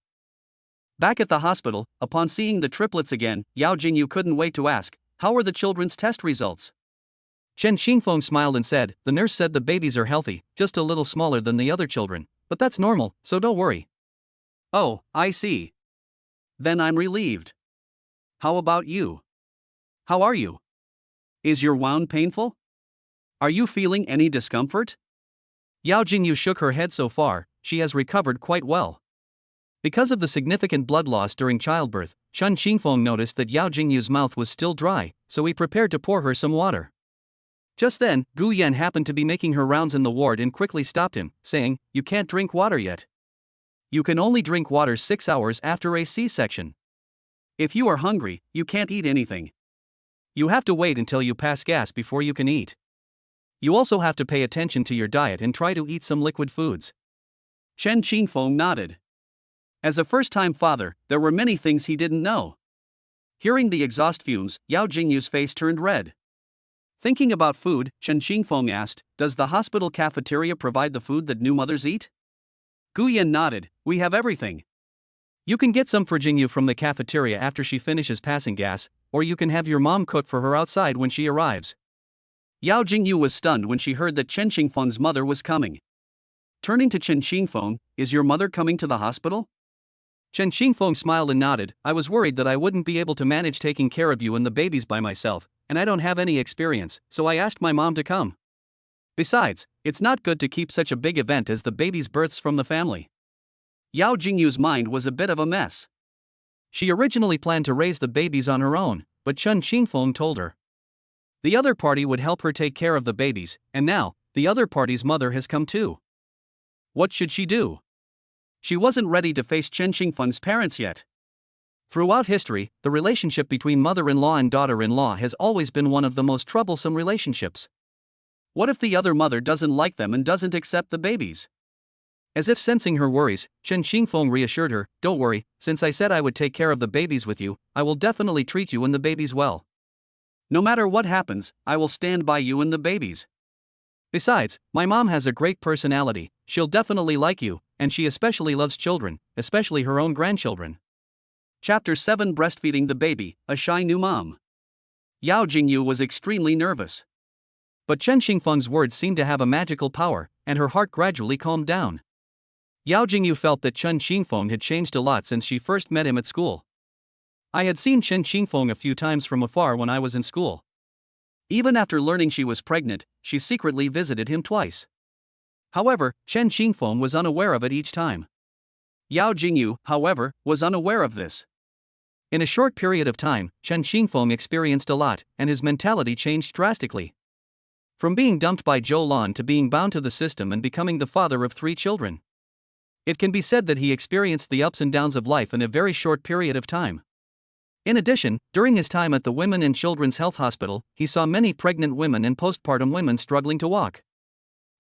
Back at the hospital, upon seeing the triplets again, Yao Jingyu couldn't wait to ask, "How were the children's test results?" Chen Xingfeng smiled and said, "The nurse said the babies are healthy, just a little smaller than the other children, but that's normal, so don't worry." "Oh, I see. Then I'm relieved. How about you? How are you? Is your wound painful? Are you feeling any discomfort?" Yao Jingyu shook her head. "So far, she has recovered quite well." Because of the significant blood loss during childbirth, Chen Xingfeng noticed that Yao Jingyu's mouth was still dry, so he prepared to pour her some water. Just then, Gu Yan happened to be making her rounds in the ward and quickly stopped him, saying, "You can't drink water yet. You can only drink water 6 hours after a C-section. If you are hungry, you can't eat anything. You have to wait until you pass gas before you can eat. You also have to pay attention to your diet and try to eat some liquid foods." Chen Xingfeng nodded. As a first-time father, there were many things he didn't know. Hearing the exhaust fumes, Yao Jingyu's face turned red. Thinking about food, Chen Xingfeng asked, "Does the hospital cafeteria provide the food that new mothers eat?" Gu Yan nodded, "We have everything. You can get some for Jingyu from the cafeteria after she finishes passing gas, or you can have your mom cook for her outside when she arrives." Yao Jingyu was stunned when she heard that Chen Xingfeng's mother was coming. Turning to Chen Xingfeng, "Is your mother coming to the hospital?" Chen Xingfeng smiled and nodded, "I was worried that I wouldn't be able to manage taking care of you and the babies by myself, and I don't have any experience, so I asked my mom to come. Besides, it's not good to keep such a big event as the baby's births from the family." Yao Jingyu's mind was a bit of a mess. She originally planned to raise the babies on her own, but Chen Xingfeng told her the other party would help her take care of the babies, and now, the other party's mother has come too. What should she do? She wasn't ready to face Chen Xingfeng's parents yet. Throughout history, the relationship between mother-in-law and daughter-in-law has always been one of the most troublesome relationships. What if the other mother doesn't like them and doesn't accept the babies? As if sensing her worries, Chen Xingfeng reassured her, "Don't worry, since I said I would take care of the babies with you, I will definitely treat you and the babies well. No matter what happens, I will stand by you and the babies." Besides, my mom has a great personality, she'll definitely like you, and she especially loves children, especially her own grandchildren. Chapter 7 Breastfeeding the Baby, a Shy New Mom. Yao Jingyu was extremely nervous. But Chen Xingfeng's words seemed to have a magical power, and her heart gradually calmed down. Yao Jingyu felt that Chen Xingfeng had changed a lot since she first met him at school. I had seen Chen Xingfeng a few times from afar when I was in school. Even after learning she was pregnant, she secretly visited him twice. However, Chen Xingfeng was unaware of it each time. Yao Jingyu, however, was unaware of this. In a short period of time, Chen Xingfeng experienced a lot, and his mentality changed drastically. From being dumped by Zhou Lan to being bound to the system and becoming the father of 3 children. It can be said that he experienced the ups and downs of life in a very short period of time. In addition, during his time at the Women and Children's Health Hospital, he saw many pregnant women and postpartum women struggling to walk.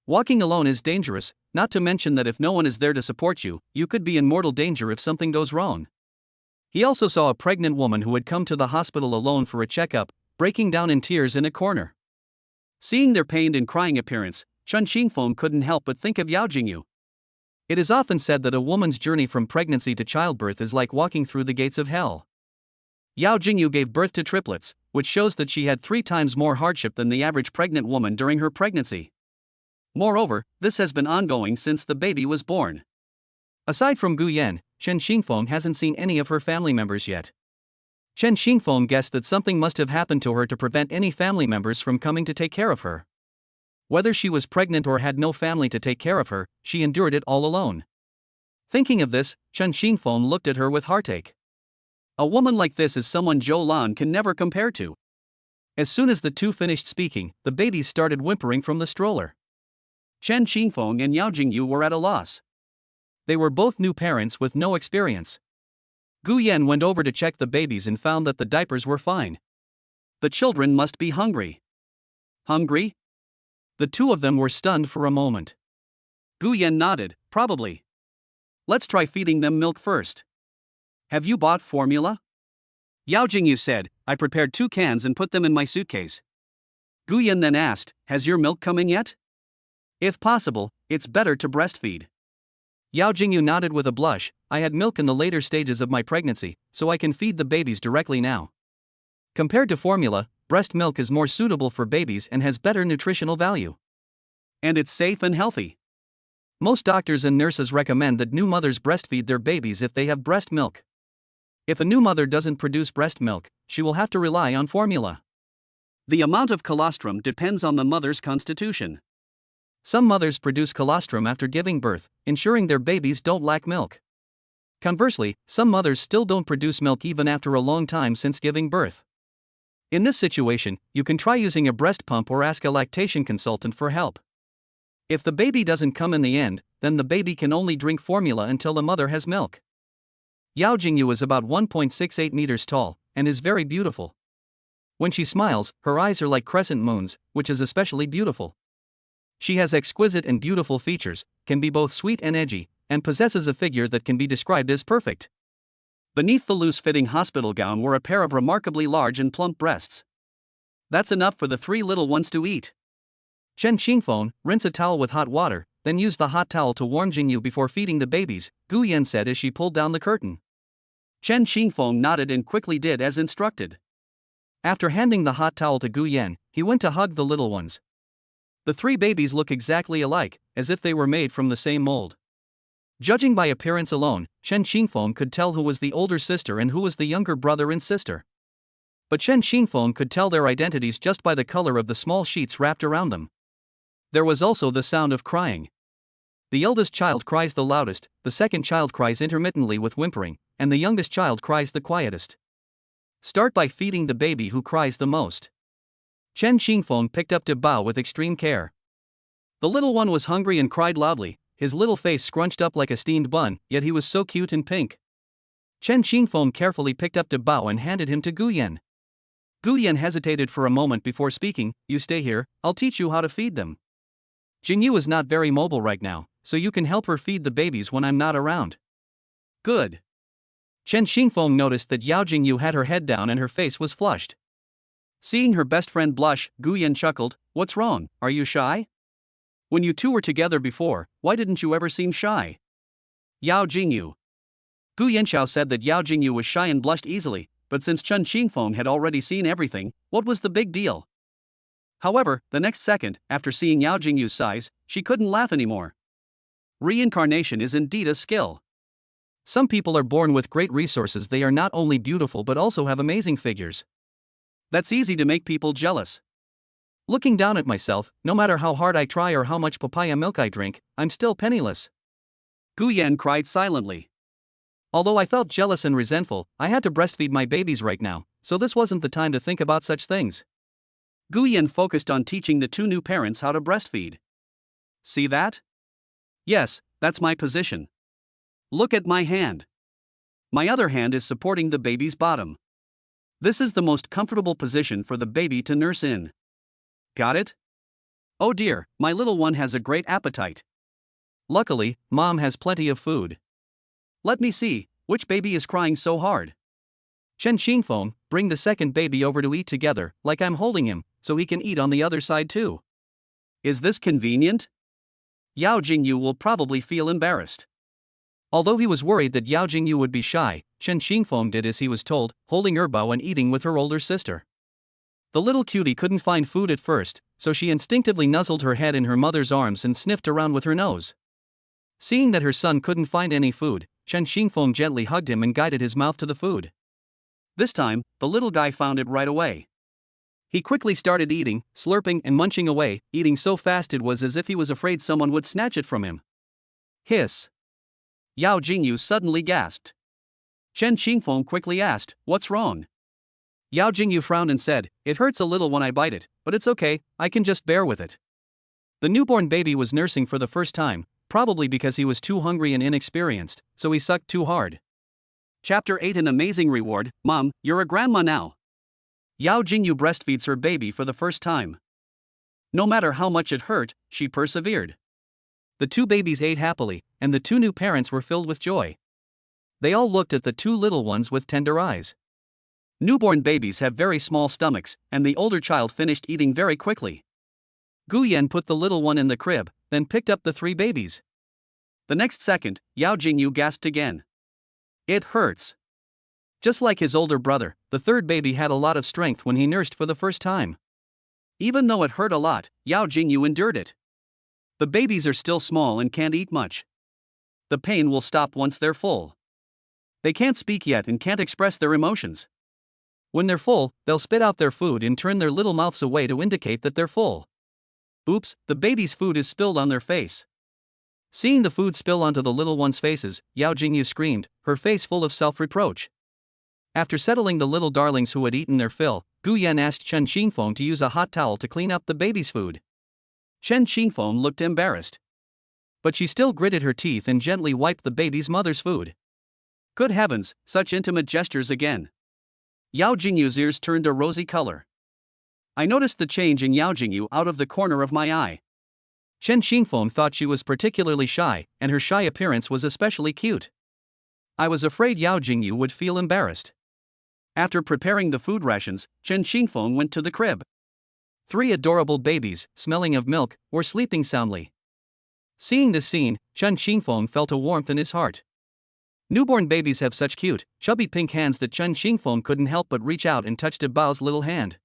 Walking alone is dangerous, not to mention that if no one is there to support you, you could be in mortal danger if something goes wrong. He also saw a pregnant woman who had come to the hospital alone for a checkup, breaking down in tears in a corner. Seeing their pained and crying appearance, Chen Xingfeng couldn't help but think of Yao Jingyu. It is often said that a woman's journey from pregnancy to childbirth is like walking through the gates of hell. Yao Jingyu gave birth to triplets, which shows that she had 3 times more hardship than the average pregnant woman during her pregnancy. Moreover, this has been ongoing since the baby was born. Aside from Gu Yan, Chen Xingfeng hasn't seen any of her family members yet. Chen Xingfeng guessed that something must have happened to her to prevent any family members from coming to take care of her. Whether she was pregnant or had no family to take care of her, she endured it all alone. Thinking of this, Chen Xingfeng looked at her with heartache. A woman like this is someone Zhou Lan can never compare to. As soon as the two finished speaking, the babies started whimpering from the stroller. Chen Xingfeng and Yao Jingyu were at a loss. They were both new parents with no experience. Gu Yan went over to check the babies and found that the diapers were fine. The children must be hungry. Hungry? The two of them were stunned for a moment. Gu Yan nodded, probably. Let's try feeding them milk first. Have you bought formula? Yao Jingyu said, I prepared 2 cans and put them in my suitcase. Gu Yan then asked, has your milk come in yet? If possible, it's better to breastfeed. Yao Jingyu nodded with a blush, I had milk in the later stages of my pregnancy, so I can feed the babies directly now. Compared to formula, breast milk is more suitable for babies and has better nutritional value. And it's safe and healthy. Most doctors and nurses recommend that new mothers breastfeed their babies if they have breast milk. If a new mother doesn't produce breast milk, she will have to rely on formula. The amount of colostrum depends on the mother's constitution. Some mothers produce colostrum after giving birth, ensuring their babies don't lack milk. Conversely, some mothers still don't produce milk even after a long time since giving birth. In this situation, you can try using a breast pump or ask a lactation consultant for help. If the baby doesn't come in the end, then the baby can only drink formula until the mother has milk. Yao Jingyu is about 1.68 meters tall, and is very beautiful. When she smiles, her eyes are like crescent moons, which is especially beautiful. She has exquisite and beautiful features, can be both sweet and edgy, and possesses a figure that can be described as perfect. Beneath the loose-fitting hospital gown were a pair of remarkably large and plump breasts. That's enough for the 3 little ones to eat. Chen Xingfeng, rinse a towel with hot water, then use the hot towel to warm Jingyu before feeding the babies, Gu Yan said as she pulled down the curtain. Chen Xingfeng nodded and quickly did as instructed. After handing the hot towel to Gu Yan, he went to hug the little ones. The 3 babies look exactly alike, as if they were made from the same mold. Judging by appearance alone, Chen Xingfeng could tell who was the older sister and who was the younger brother and sister. But Chen Xingfeng could tell their identities just by the color of the small sheets wrapped around them. There was also the sound of crying. The eldest child cries the loudest, the second child cries intermittently with whimpering, and the youngest child cries the quietest. Start by feeding the baby who cries the most. Chen Xingfeng picked up De Bao with extreme care. The little one was hungry and cried loudly, his little face scrunched up like a steamed bun, yet he was so cute and pink. Chen Xingfeng carefully picked up De Bao and handed him to Gu Yan. Gu Yan hesitated for a moment before speaking, you stay here, I'll teach you how to feed them. Jingyu is not very mobile right now, so you can help her feed the babies when I'm not around. Good. Chen Xingfeng noticed that Yao Jingyu had her head down and her face was flushed. Seeing her best friend blush, Gu Yan chuckled, what's wrong, are you shy? When you two were together before, why didn't you ever seem shy? Yao Jingyu. Gu Yanxiao said that Yao Jingyu was shy and blushed easily, but since Chen Xingfeng had already seen everything, what was the big deal? However, the next second, after seeing Yao Jingyu's size, she couldn't laugh anymore. Reincarnation is indeed a skill. Some people are born with great resources. They are not only beautiful but also have amazing figures. That's easy to make people jealous. Looking down at myself, no matter how hard I try or how much papaya milk I drink, I'm still penniless. Gu Yan cried silently. Although I felt jealous and resentful, I had to breastfeed my babies right now, so this wasn't the time to think about such things. Gu Yan focused on teaching the two new parents how to breastfeed. See that? Yes, that's my position. Look at my hand. My other hand is supporting the baby's bottom. This is the most comfortable position for the baby to nurse in. Got it? Oh dear, my little one has a great appetite. Luckily, mom has plenty of food. Let me see, which baby is crying so hard? Chen Xingfeng, bring the second baby over to eat together, like I'm holding him, so he can eat on the other side too. Is this convenient? Yao Jingyu will probably feel embarrassed. Although he was worried that Yao Jingyu would be shy, Chen Xingfeng did as he was told, holding Erbao and eating with her older sister. The little cutie couldn't find food at first, so she instinctively nuzzled her head in her mother's arms and sniffed around with her nose. Seeing that her son couldn't find any food, Chen Xingfeng gently hugged him and guided his mouth to the food. This time, the little guy found it right away. He quickly started eating, slurping and munching away, eating so fast it was as if he was afraid someone would snatch it from him. Hiss! Yao Jingyu suddenly gasped. Chen Xingfeng quickly asked, "What's wrong?" Yao Jingyu frowned and said, "It hurts a little when I bite it, but it's okay, I can just bear with it." The newborn baby was nursing for the first time, probably because he was too hungry and inexperienced, so he sucked too hard. Chapter 8: An amazing reward. Mom, you're a grandma now. Yao Jingyu breastfeeds her baby for the first time. No matter how much it hurt, she persevered. The two babies ate happily, and the two new parents were filled with joy. They all looked at the two little ones with tender eyes. Newborn babies have very small stomachs, and the older child finished eating very quickly. Gu Yan put the little one in the crib, then picked up the three babies. The next second, Yao Jingyu gasped again. It hurts. Just like his older brother, the third baby had a lot of strength when he nursed for the first time. Even though it hurt a lot, Yao Jingyu endured it. The babies are still small and can't eat much. The pain will stop once they're full. They can't speak yet and can't express their emotions. When they're full, they'll spit out their food and turn their little mouths away to indicate that they're full. Oops, the baby's food is spilled on their face. Seeing the food spill onto the little ones' faces, Yao Jingyu screamed, her face full of self-reproach. After settling the little darlings who had eaten their fill, Gu Yan asked Chen Xingfeng to use a hot towel to clean up the baby's food. Chen Xingfeng looked embarrassed. But she still gritted her teeth and gently wiped the baby's mother's food. Good heavens, such intimate gestures again. Yao Jingyu's ears turned a rosy color. I noticed the change in Yao Jingyu out of the corner of my eye. Chen Xingfeng thought she was particularly shy, and her shy appearance was especially cute. I was afraid Yao Jingyu would feel embarrassed. After preparing the food rations, Chen Xingfeng went to the crib. Three adorable babies, smelling of milk, were sleeping soundly. Seeing this scene, Chen Xingfeng felt a warmth in his heart. Newborn babies have such cute, chubby pink hands that Chen Xingfeng couldn't help but reach out and touch De Bao's little hand.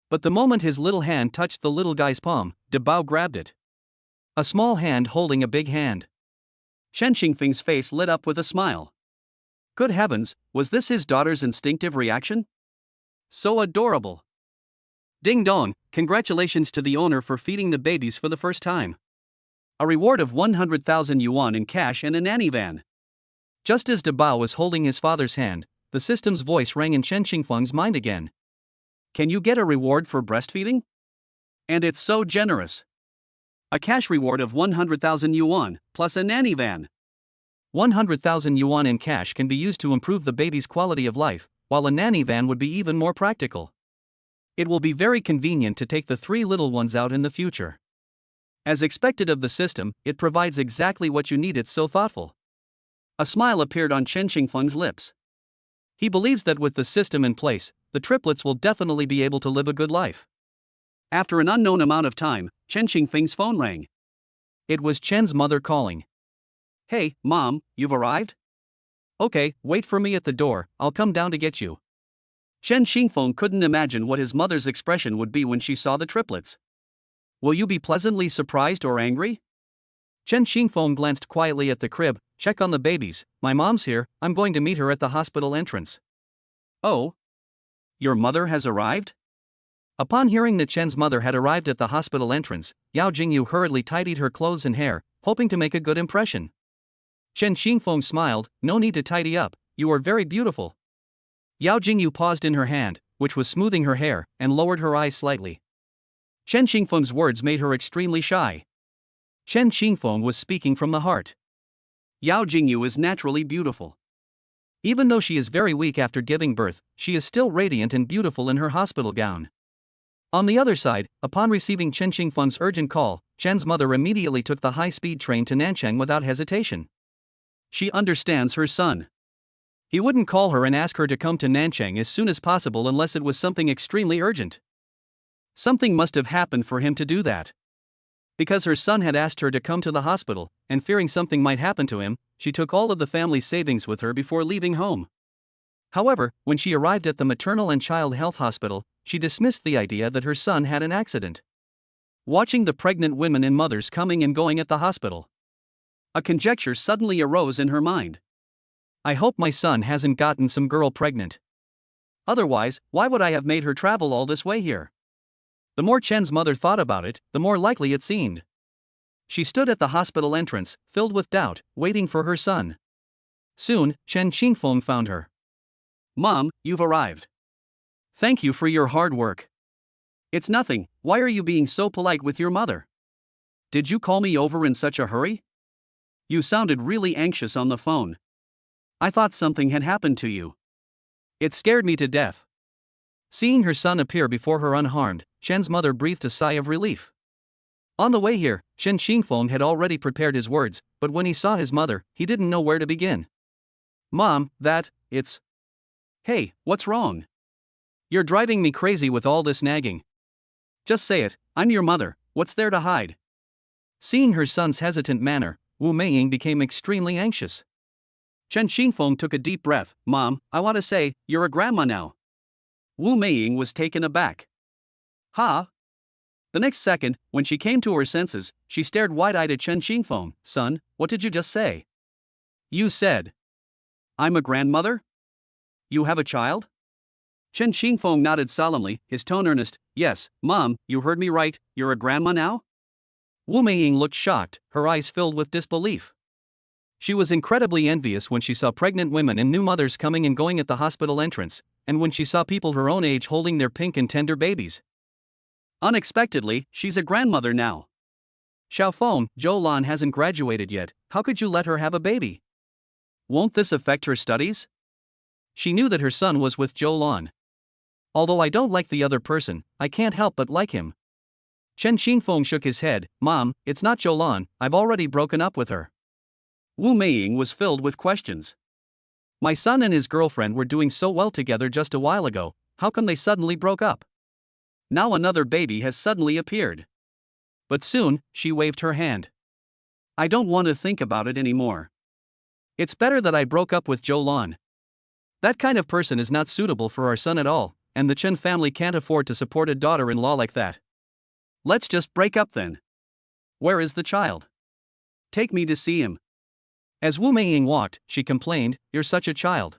But the moment his little hand touched the little guy's palm, De Bao grabbed it. A small hand holding a big hand. Chen Xingfeng's face lit up with a smile. Good heavens, was this his daughter's instinctive reaction? So adorable. Ding dong, congratulations to the owner for feeding the babies for the first time. A reward of 100,000 yuan in cash and a nanny van. Just as De Bao was holding his father's hand, the system's voice rang in Chen Xingfeng's mind again. Can you get a reward for breastfeeding? And it's so generous. A cash reward of 100,000 yuan, plus a nanny van. 100,000 yuan in cash can be used to improve the baby's quality of life, while a nanny van would be even more practical. It will be very convenient to take the three little ones out in the future. As expected of the system, it provides exactly what you need. It's so thoughtful. A smile appeared on Chen Xingfeng's lips. He believes that with the system in place, the triplets will definitely be able to live a good life. After an unknown amount of time, Chen Xingfeng's phone rang. It was Chen's mother calling. Hey, Mom, you've arrived? Okay, wait for me at the door, I'll come down to get you. Chen Xingfeng couldn't imagine what his mother's expression would be when she saw the triplets. Will you be pleasantly surprised or angry? Chen Xingfeng glanced quietly at the crib. Check on the babies, my mom's here, I'm going to meet her at the hospital entrance. Oh? Your mother has arrived? Upon hearing that Chen's mother had arrived at the hospital entrance, Yao Jingyu hurriedly tidied her clothes and hair, hoping to make a good impression. Chen Xingfeng smiled, no need to tidy up, you are very beautiful. Yao Jingyu paused in her hand, which was smoothing her hair, and lowered her eyes slightly. Chen Xingfeng's words made her extremely shy. Chen Xingfeng was speaking from the heart. Yao Jingyu is naturally beautiful. Even though she is very weak after giving birth, she is still radiant and beautiful in her hospital gown. On the other side, upon receiving Chen Xingfeng's urgent call, Chen's mother immediately took the high-speed train to Nanchang without hesitation. She understands her son. He wouldn't call her and ask her to come to Nanchang as soon as possible unless it was something extremely urgent. Something must have happened for him to do that. Because her son had asked her to come to the hospital, and fearing something might happen to him, she took all of the family's savings with her before leaving home. However, when she arrived at the maternal and child health hospital, she dismissed the idea that her son had an accident. Watching the pregnant women and mothers coming and going at the hospital, a conjecture suddenly arose in her mind. I hope my son hasn't gotten some girl pregnant. Otherwise, why would I have made her travel all this way here? The more Chen's mother thought about it, the more likely it seemed. She stood at the hospital entrance, filled with doubt, waiting for her son. Soon, Chen Xingfeng found her. Mom, you've arrived. Thank you for your hard work. It's nothing, why are you being so polite with your mother? Did you call me over in such a hurry? You sounded really anxious on the phone. I thought something had happened to you. It scared me to death. Seeing her son appear before her unharmed, Chen's mother breathed a sigh of relief. On the way here, Chen Xingfeng had already prepared his words, but when he saw his mother, he didn't know where to begin. Mom, it's... Hey, what's wrong? You're driving me crazy with all this nagging. Just say it, I'm your mother, what's there to hide? Seeing her son's hesitant manner, Wu Meiying became extremely anxious. Chen Xingfeng took a deep breath. Mom, I want to say, you're a grandma now. Wu Meiying was taken aback. Huh? The next second, when she came to her senses, she stared wide-eyed at Chen Xingfeng. Son, what did you just say? You said, I'm a grandmother? You have a child? Chen Xingfeng nodded solemnly, his tone earnest. Yes, Mom, you heard me right, you're a grandma now? Wu Meiying looked shocked, her eyes filled with disbelief. She was incredibly envious when she saw pregnant women and new mothers coming and going at the hospital entrance, and when she saw people her own age holding their pink and tender babies. Unexpectedly, she's a grandmother now. Xiaofeng, Zhou Lan hasn't graduated yet, how could you let her have a baby? Won't this affect her studies? She knew that her son was with Zhou Lan. Although I don't like the other person, I can't help but like him. Chen Xingfeng shook his head. Mom, it's not Zhou Lan, I've already broken up with her. Wu Meiying was filled with questions. My son and his girlfriend were doing so well together just a while ago, how come they suddenly broke up? Now another baby has suddenly appeared. But soon, she waved her hand. I don't want to think about it anymore. It's better that I broke up with Zhou Lan. That kind of person is not suitable for our son at all, and the Chen family can't afford to support a daughter-in-law like that. Let's just break up then. Where is the child? Take me to see him. As Wu Meiying walked, she complained, You're such a child.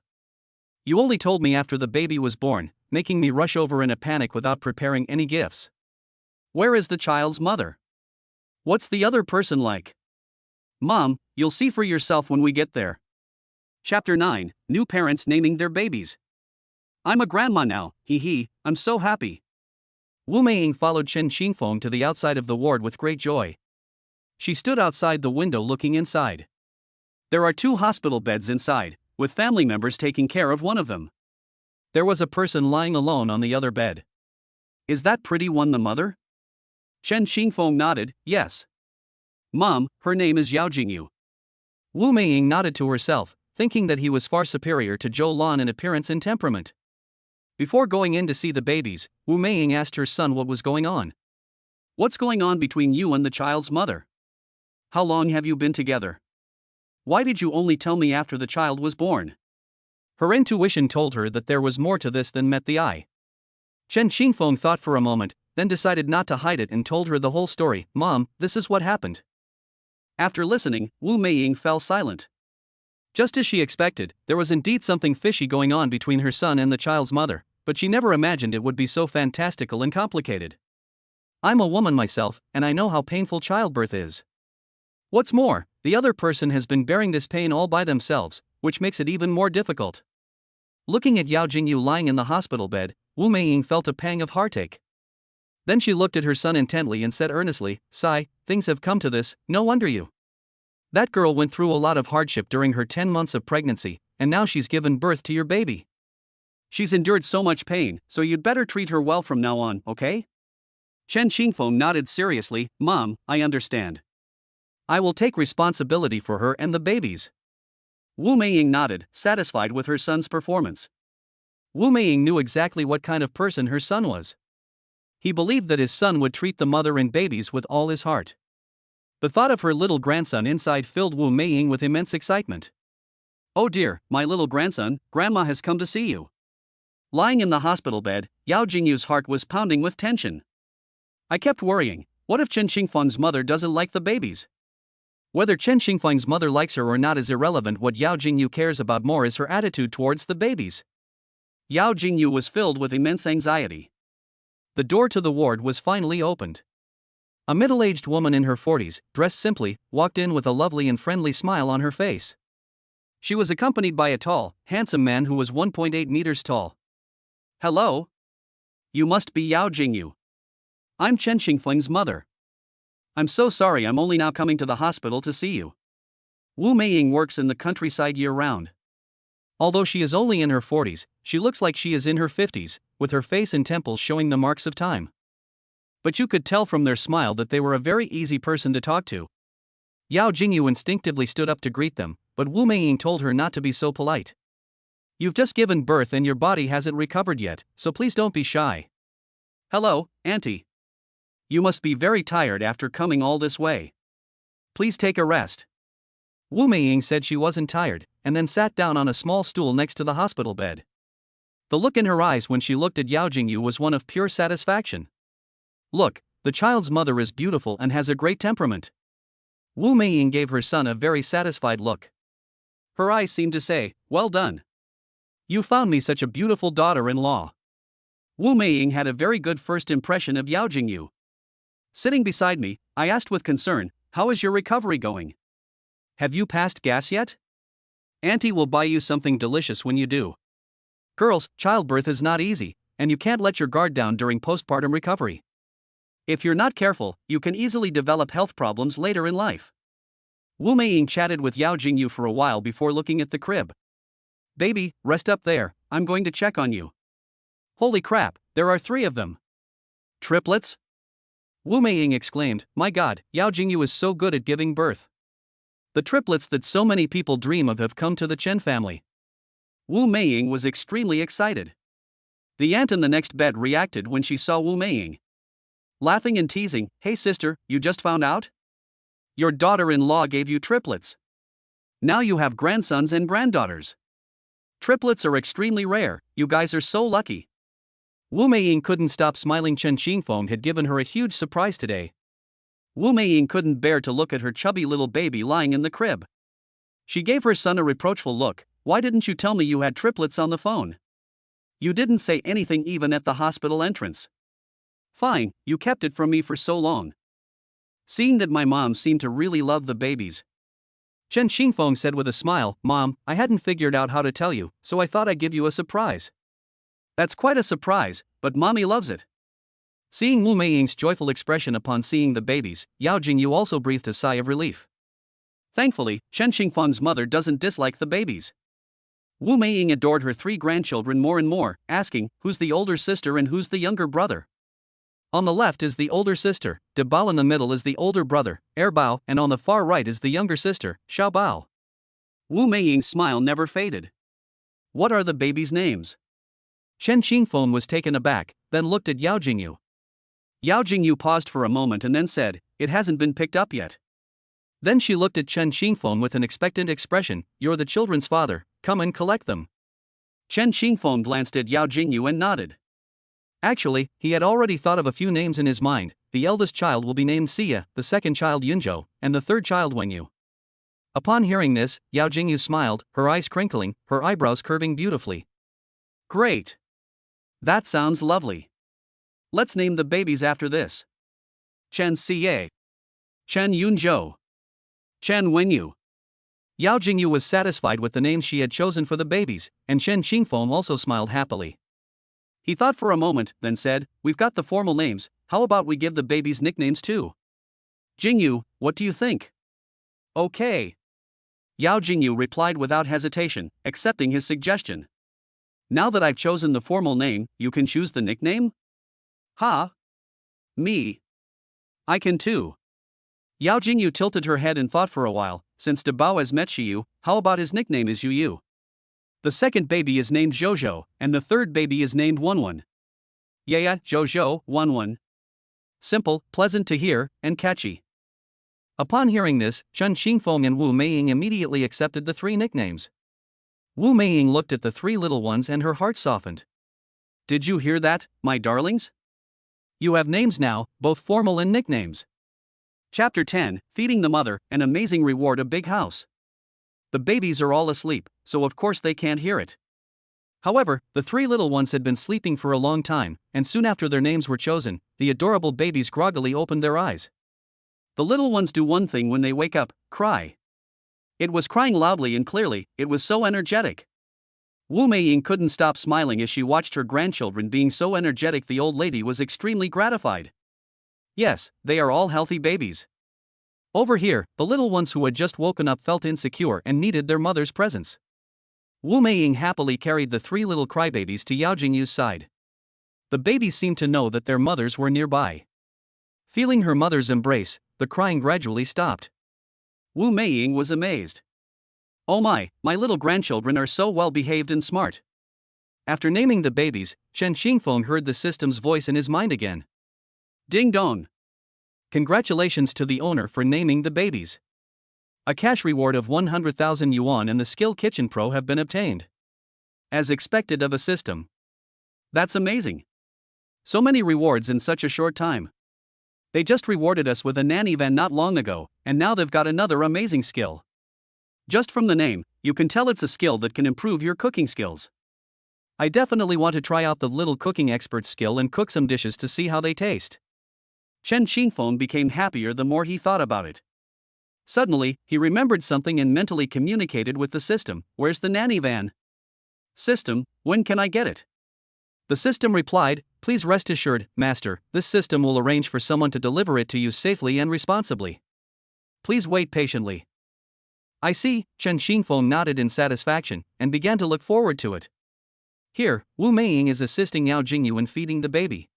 You only told me after the baby was born, making me rush over in a panic without preparing any gifts. Where is the child's mother? What's the other person like? Mom, you'll see for yourself when we get there. Chapter 9, New Parents Naming Their Babies. I'm a grandma now, I'm so happy. Wu Meiying followed Chen Xingfeng to the outside of the ward with great joy. She stood outside the window looking inside. There are 2 hospital beds inside, with family members taking care of one of them. There was a person lying alone on the other bed. Is that pretty one the mother? Chen Xingfeng nodded, yes. Mom, her name is Yao Jingyu. Wu Meiying nodded to herself, thinking that he was far superior to Zhou Lan in appearance and temperament. Before going in to see the babies, Wu Meiying asked her son what was going on. What's going on between you and the child's mother? how long have you been together? Why did you only tell me after the child was born? Her intuition told her that there was more to this than met the eye. Chen Xingfeng thought for a moment, then decided not to hide it and told her the whole story. Mom, this is what happened. After listening, Wu Meiying fell silent. Just as she expected, there was indeed something fishy going on between her son and the child's mother, but she never imagined it would be so fantastical and complicated. I'm a woman myself, and I know how painful childbirth is. What's more, the other person has been bearing this pain all by themselves, which makes it even more difficult. Looking at Yao Jingyu lying in the hospital bed, Wu Meiying felt a pang of heartache. Then she looked at her son intently and said earnestly, "Sai, things have come to this, no wonder you. That girl went through a lot of hardship during her 10 months of pregnancy, and now she's given birth to your baby. She's endured so much pain, so you'd better treat her well from now on, okay?" Chen Xingfeng nodded seriously. "Mom, I understand. I will take responsibility for her and the babies." Wu Meiying nodded, satisfied with her son's performance. Wu Meiying knew exactly what kind of person her son was. He believed that his son would treat the mother and babies with all his heart. The thought of her little grandson inside filled Wu Meiying with immense excitement. "Oh dear, my little grandson, Grandma has come to see you." Lying in the hospital bed, Yao Jingyu's heart was pounding with tension. I kept worrying, what if Chen Xingfeng's mother doesn't like the babies? Whether Chen Xingfeng's mother likes her or not is irrelevant. What Yao Jingyu cares about more is her attitude towards the babies. Yao Jingyu was filled with immense anxiety. The door to the ward was finally opened. A middle-aged woman in her 40s, dressed simply, walked in with a lovely and friendly smile on her face. She was accompanied by a tall, handsome man who was 1.8 meters tall. "Hello? You must be Yao Jingyu. I'm Chen Xingfeng's mother. I'm so sorry I'm only now coming to the hospital to see you." Wu Meiying works in the countryside year-round. Although she is only in her 40s, she looks like she is in her 50s, with her face and temples showing the marks of time. But you could tell from their smile that they were a very easy person to talk to. Yao Jingyu instinctively stood up to greet them, but Wu Meiying told her not to be so polite. "You've just given birth and your body hasn't recovered yet, so please don't be shy." "Hello, Auntie. You must be very tired after coming all this way. Please take a rest." Wu Meiying said she wasn't tired, and then sat down on a small stool next to the hospital bed. The look in her eyes when she looked at Yao Jingyu was one of pure satisfaction. "Look, the child's mother is beautiful and has a great temperament." Wu Meiying gave her son a very satisfied look. Her eyes seemed to say, "Well done. You found me such a beautiful daughter-in-law." Wu Meiying had a very good first impression of Yao Jingyu. Sitting beside me, I asked with concern, "How is your recovery going? Have you passed gas yet? Auntie will buy you something delicious when you do." Girls, childbirth is not easy, and you can't let your guard down during postpartum recovery. If you're not careful, you can easily develop health problems later in life. Wu Meiying chatted with Yao Jingyu for a while before looking at the crib. "Baby, rest up there, I'm going to check on you." "Holy crap, there are 3 of them. Triplets?" Wu Meiying exclaimed, "My God, Yao Jingyu is so good at giving birth. The triplets that so many people dream of have come to the Chen family." Wu Meiying was extremely excited. The aunt in the next bed reacted when she saw Wu Meiying. Laughing and teasing, "Hey sister, you just found out? Your daughter-in-law gave you triplets. Now you have grandsons and granddaughters. Triplets are extremely rare, you guys are so lucky." Wu Meiying couldn't stop smiling. Chen Xingfeng had given her a huge surprise today. Wu Meiying couldn't bear to look at her chubby little baby lying in the crib. She gave her son a reproachful look. "Why didn't you tell me you had triplets on the phone? You didn't say anything even at the hospital entrance. Fine, you kept it from me for so long." Seeing that my mom seemed to really love the babies, Chen Xingfeng said with a smile, "Mom, I hadn't figured out how to tell you, so I thought I'd give you a surprise." "That's quite a surprise, but mommy loves it." Seeing Wu Meiying's joyful expression upon seeing the babies, Yao Jingyu also breathed a sigh of relief. Thankfully, Chen Xingfeng's mother doesn't dislike the babies. Wu Meiying adored her 3 grandchildren more and more, asking, "Who's the older sister and who's the younger brother?" On the left is the older sister, De Bao. In the middle is the older brother, Er Bao, and on the far right is the younger sister, Xiao Bao. Wu Meiying's smile never faded. "What are the babies' names?" Chen Xingfeng was taken aback, then looked at Yao Jingyu. Yao Jingyu paused for a moment and then said, "It hasn't been picked up yet." Then she looked at Chen Xingfeng with an expectant expression. "You're the children's father, come and collect them." Chen Xingfeng glanced at Yao Jingyu and nodded. Actually, he had already thought of a few names in his mind. The eldest child will be named Xia, the second child Yunzhou, and the third child Wenyu. Upon hearing this, Yao Jingyu smiled, her eyes crinkling, her eyebrows curving beautifully. "Great! That sounds lovely. Let's name the babies after this. Chen Xie, Chen Yunzhou, Chen Wenyu." Yao Jingyu was satisfied with the names she had chosen for the babies, and Chen Xingfeng also smiled happily. He thought for a moment, then said, "We've got the formal names, how about we give the babies nicknames too? Jingyu, what do you think?" "Okay." Yao Jingyu replied without hesitation, accepting his suggestion. "Now that I've chosen the formal name, you can choose the nickname?" "Ha? Me? I can too." Yao Jingyu tilted her head and thought for a while. "Since De Bao has met Shiyu, how about his nickname is Yu? The second baby is named Zhozhou, and the third baby is named Wenwen." "Yeah, Zhozhou, Wenwen. Simple, pleasant to hear, and catchy." Upon hearing this, Chen Xingfeng and Wu Meiying immediately accepted the three nicknames. Wu Meiying looked at the three little ones and her heart softened. "Did you hear that, my darlings? You have names now, both formal and nicknames." Chapter 10, Feeding the Mother, an Amazing Reward. A big house. The babies are all asleep, so of course they can't hear it. However, the three little ones had been sleeping for a long time, and soon after their names were chosen, the adorable babies groggily opened their eyes. The little ones do one thing when they wake up: cry. It was crying loudly and clearly, it was so energetic. Wu Meiying couldn't stop smiling as she watched her grandchildren being so energetic. The old lady was extremely gratified. Yes, they are all healthy babies. Over here, the little ones who had just woken up felt insecure and needed their mother's presence. Wu Meiying happily carried the three little crybabies to Yao Jingyu's side. The babies seemed to know that their mothers were nearby. Feeling her mother's embrace, the crying gradually stopped. Wu Meiying was amazed. "Oh my little grandchildren are so well behaved and smart." After naming the babies, Chen Xingfeng heard the system's voice in his mind again. "Ding dong! Congratulations to the owner for naming the babies. A cash reward of 100,000 yuan and the Skill Kitchen Pro have been obtained. As expected of a system. That's amazing. So many rewards in such a short time. They just rewarded us with a nanny van not long ago, and now they've got another amazing skill. Just from the name, you can tell it's a skill that can improve your cooking skills. I definitely want to try out the little cooking expert skill and cook some dishes to see how they taste." Chen Xingfeng became happier the more he thought about it. Suddenly, he remembered something and mentally communicated with the system. "Where's the nanny van? System, when can I get it?" The system replied, "Please rest assured, Master, this system will arrange for someone to deliver it to you safely and responsibly. Please wait patiently." "I see," Chen Xingfeng nodded in satisfaction, and began to look forward to it. Here, Wu Meiying is assisting Yao Jingyu in feeding the baby.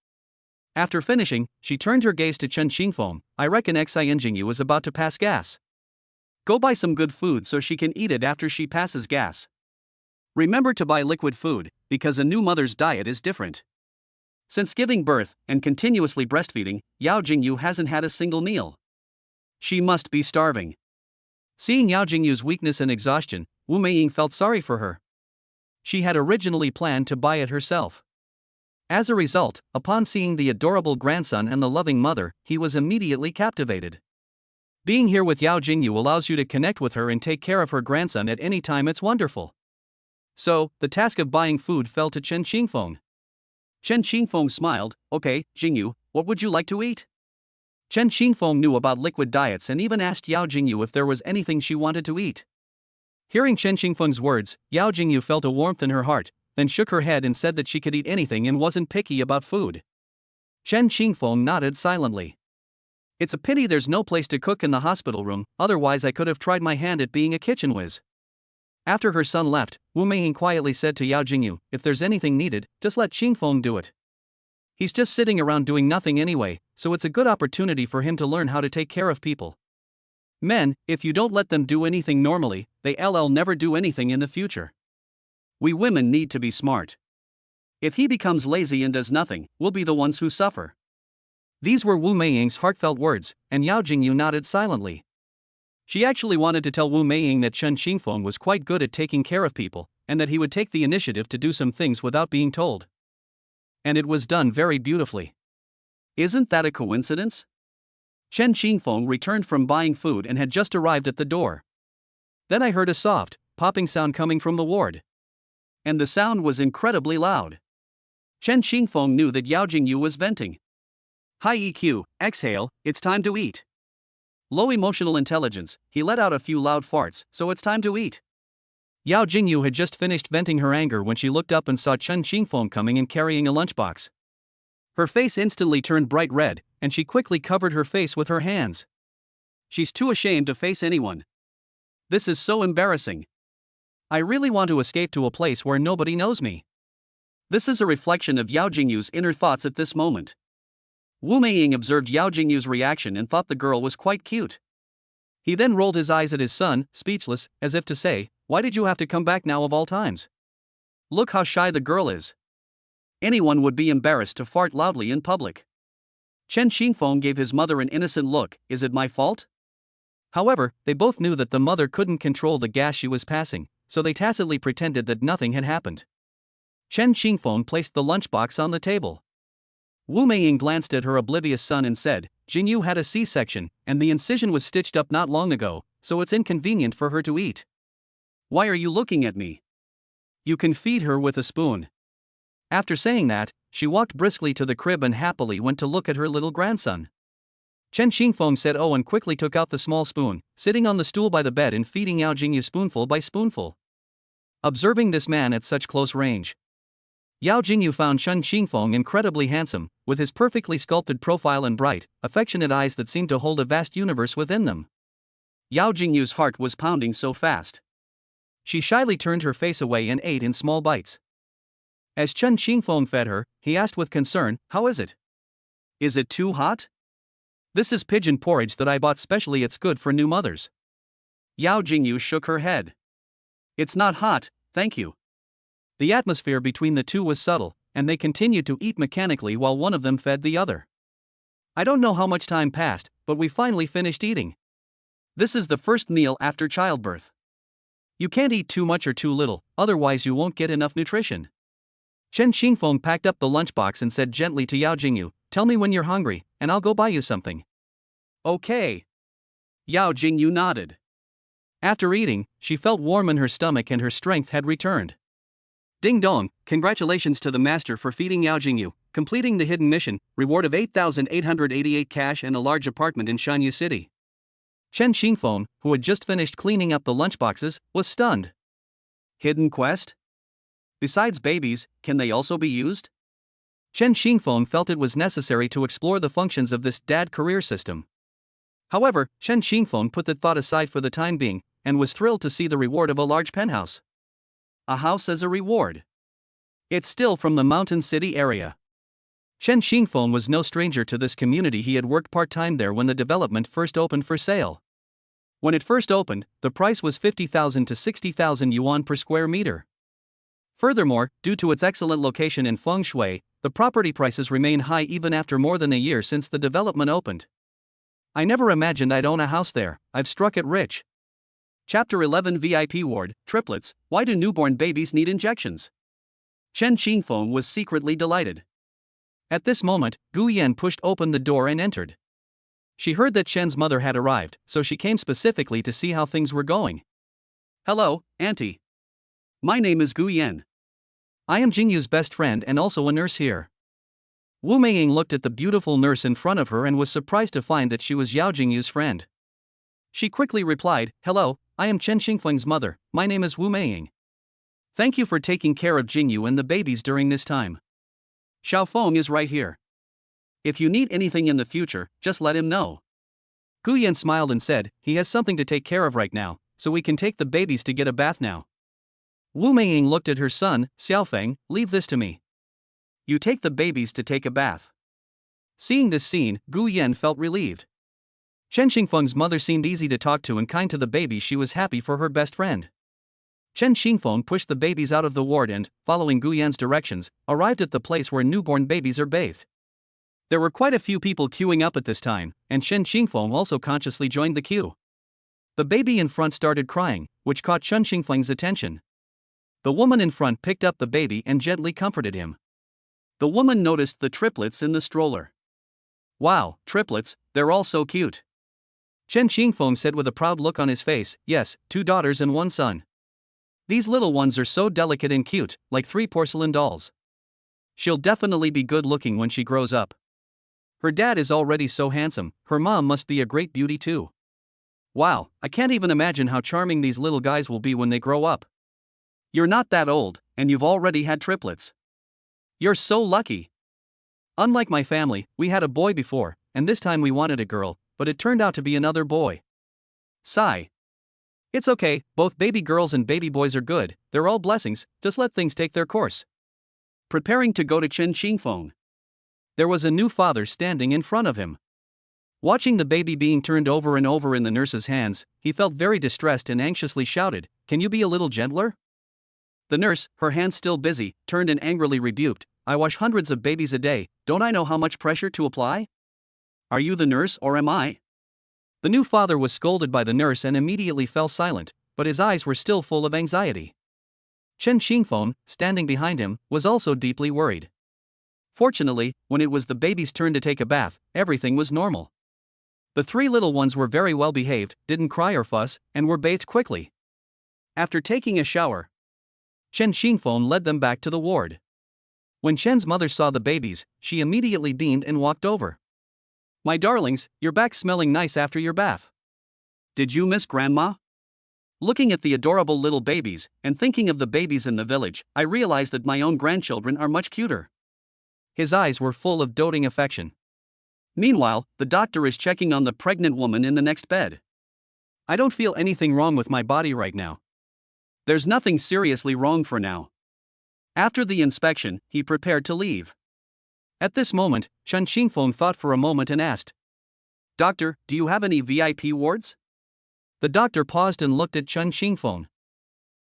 After finishing, she turned her gaze to Chen Xingfeng. "I reckon Xian Jingyu is about to pass gas. Go buy some good food so she can eat it after she passes gas. Remember to buy liquid food, because a new mother's diet is different. Since giving birth and continuously breastfeeding, Yao Jingyu hasn't had a single meal. She must be starving." Seeing Yao Jingyu's weakness and exhaustion, Wu Meiying felt sorry for her. She had originally planned to buy it herself. As a result, upon seeing the adorable grandson and the loving mother, he was immediately captivated. Being here with Yao Jingyu allows you to connect with her and take care of her grandson at any time. It's wonderful. So, the task of buying food fell to Chen Xingfeng. Chen Xingfeng smiled. "Okay, Jingyu, what would you like to eat?" Chen Xingfeng knew about liquid diets and even asked Yao Jingyu if there was anything she wanted to eat. Hearing Chen Xingfeng's words, Yao Jingyu felt a warmth in her heart, then shook her head and said that she could eat anything and wasn't picky about food. Chen Xingfeng nodded silently. "It's a pity there's no place to cook in the hospital room, otherwise I could have tried my hand at being a kitchen whiz." After her son left, Wu Meiying quietly said to Yao Jingyu, "If there's anything needed, just let Xingfeng do it. He's just sitting around doing nothing anyway, so it's a good opportunity for him to learn how to take care of people. Men, if you don't let them do anything normally, they'll never do anything in the future. We women need to be smart. If he becomes lazy and does nothing, we'll be the ones who suffer." These were Wu Meiying's heartfelt words, and Yao Jingyu nodded silently. She actually wanted to tell Wu Meiying that Chen Xingfeng was quite good at taking care of people, and that he would take the initiative to do some things without being told. And it was done very beautifully. Isn't that a coincidence? Chen Xingfeng returned from buying food and had just arrived at the door. Then I heard a soft, popping sound coming from the ward. And the sound was incredibly loud. Chen Xingfeng knew that Yao Jingyu was venting. High EQ, exhale, it's time to eat. Low emotional intelligence, he let out a few loud farts, so it's time to eat. Yao Jingyu had just finished venting her anger when she looked up and saw Chen Xingfeng coming and carrying a lunchbox. Her face instantly turned bright red, and she quickly covered her face with her hands. She's too ashamed to face anyone. This is so embarrassing. I really want to escape to a place where nobody knows me. This is a reflection of Yao Jingyu's inner thoughts at this moment. Wu Meiying observed Yao Jingyu's reaction and thought the girl was quite cute. He then rolled his eyes at his son, speechless, as if to say, "Why did you have to come back now of all times? Look how shy the girl is. Anyone would be embarrassed to fart loudly in public." Chen Xingfeng gave his mother an innocent look, "Is it my fault?" However, they both knew that the mother couldn't control the gas she was passing, so they tacitly pretended that nothing had happened. Chen Xingfeng placed the lunchbox on the table. Wu Meiying glanced at her oblivious son and said, "Jingyu had a C-section, and the incision was stitched up not long ago, so it's inconvenient for her to eat. Why are you looking at me? You can feed her with a spoon." After saying that, she walked briskly to the crib and happily went to look at her little grandson. Chen Xingfeng said oh and quickly took out the small spoon, sitting on the stool by the bed and feeding Yao Jingyu spoonful by spoonful. Observing this man at such close range, Yao Jingyu found Chen Xingfeng incredibly handsome, with his perfectly sculpted profile and bright, affectionate eyes that seemed to hold a vast universe within them. Yao Jingyu's heart was pounding so fast. She shyly turned her face away and ate in small bites. As Chen Xingfeng fed her, he asked with concern, "How is it? Is it too hot? This is pigeon porridge that I bought specially, it's good for new mothers." Yao Jingyu shook her head. "It's not hot, thank you." The atmosphere between the two was subtle, and they continued to eat mechanically while one of them fed the other. I don't know how much time passed, but we finally finished eating. This is the first meal after childbirth. You can't eat too much or too little, otherwise you won't get enough nutrition. Chen Xingfeng packed up the lunchbox and said gently to Yao Jingyu, "Tell me when you're hungry, and I'll go buy you something." "Okay." Yao Jingyu nodded. After eating, she felt warm in her stomach and her strength had returned. Ding dong, congratulations to the master for feeding Yao Jingyu, completing the hidden mission, reward of 8,888 cash and a large apartment in Shanyu City. Chen Xingfeng, who had just finished cleaning up the lunchboxes, was stunned. Hidden quest? Besides babies, can they also be used? Chen Xingfeng felt it was necessary to explore the functions of this dad career system. However, Chen Xingfeng put that thought aside for the time being, and was thrilled to see the reward of a large penthouse. A house as a reward. It's still from the Mountain City area. Chen Xingfeng was no stranger to this community. He had worked part-time there when the development first opened for sale. When it first opened, the price was 50,000 to 60,000 yuan per square meter. Furthermore, due to its excellent location in feng shui, the property prices remain high even after more than a year since the development opened. I never imagined I'd own a house there. I've struck it rich. Chapter 11 VIP Ward, Triplets, Why do newborn babies need injections? Chen Xingfeng was secretly delighted. At this moment, Gu Yan pushed open the door and entered. She heard that Chen's mother had arrived, so she came specifically to see how things were going. "Hello, Auntie. My name is Gu Yan. I am Jingyu's best friend and also a nurse here." Wu Meiying looked at the beautiful nurse in front of her and was surprised to find that she was Yao Jingyu's friend. She quickly replied, "Hello, I am Chen Xingfeng's mother, my name is Wu Meiying. Thank you for taking care of Jingyu and the babies during this time. Xiaofeng is right here. If you need anything in the future, just let him know." Gu Yan smiled and said, "He has something to take care of right now, so we can take the babies to get a bath now." Wu Meiying looked at her son, Xiaofeng, "Leave this to me. You take the babies to take a bath." Seeing this scene, Gu Yan felt relieved. Chen Xingfeng's mother seemed easy to talk to and kind to the baby. She was happy for her best friend. Chen Xingfeng pushed the babies out of the ward and, following Gu Yan's directions, arrived at the place where newborn babies are bathed. There were quite a few people queuing up at this time, and Chen Xingfeng also consciously joined the queue. The baby in front started crying, which caught Chen Xingfeng's attention. The woman in front picked up the baby and gently comforted him. The woman noticed the triplets in the stroller. Wow, triplets, they're all so cute. Chen Xingfeng said with a proud look on his face, yes, 2 daughters and 1 son. These little ones are so delicate and cute, like 3 porcelain dolls. She'll definitely be good looking when she grows up. Her dad is already so handsome, her mom must be a great beauty too. Wow, I can't even imagine how charming these little guys will be when they grow up. You're not that old, and you've already had triplets. You're so lucky. Unlike my family, we had a boy before, and this time we wanted a girl, but it turned out to be another boy. Sigh. It's okay, both baby girls and baby boys are good, they're all blessings, just let things take their course. Preparing to go to Chen Xingfeng. There was a new father standing in front of him. Watching the baby being turned over and over in the nurse's hands, he felt very distressed and anxiously shouted, "Can you be a little gentler?" The nurse, her hands still busy, turned and angrily rebuked, "I wash hundreds of babies a day, don't I know how much pressure to apply? Are you the nurse or am I?" The new father was scolded by the nurse and immediately fell silent, but his eyes were still full of anxiety. Chen Xingfeng, standing behind him, was also deeply worried. Fortunately, when it was the baby's turn to take a bath, everything was normal. The 3 little ones were very well behaved, didn't cry or fuss, and were bathed quickly. After taking a shower, Chen Xingfeng led them back to the ward. When Chen's mother saw the babies, she immediately beamed and walked over. "My darlings, you're back smelling nice after your bath. Did you miss Grandma?" Looking at the adorable little babies, and thinking of the babies in the village, I realized that my own grandchildren are much cuter. His eyes were full of doting affection. Meanwhile, the doctor is checking on the pregnant woman in the next bed. I don't feel anything wrong with my body right now. There's nothing seriously wrong for now. After the inspection, he prepared to leave. At this moment, Chen Xingfeng thought for a moment and asked, "Doctor, do you have any VIP wards?" The doctor paused and looked at Chen Xingfeng.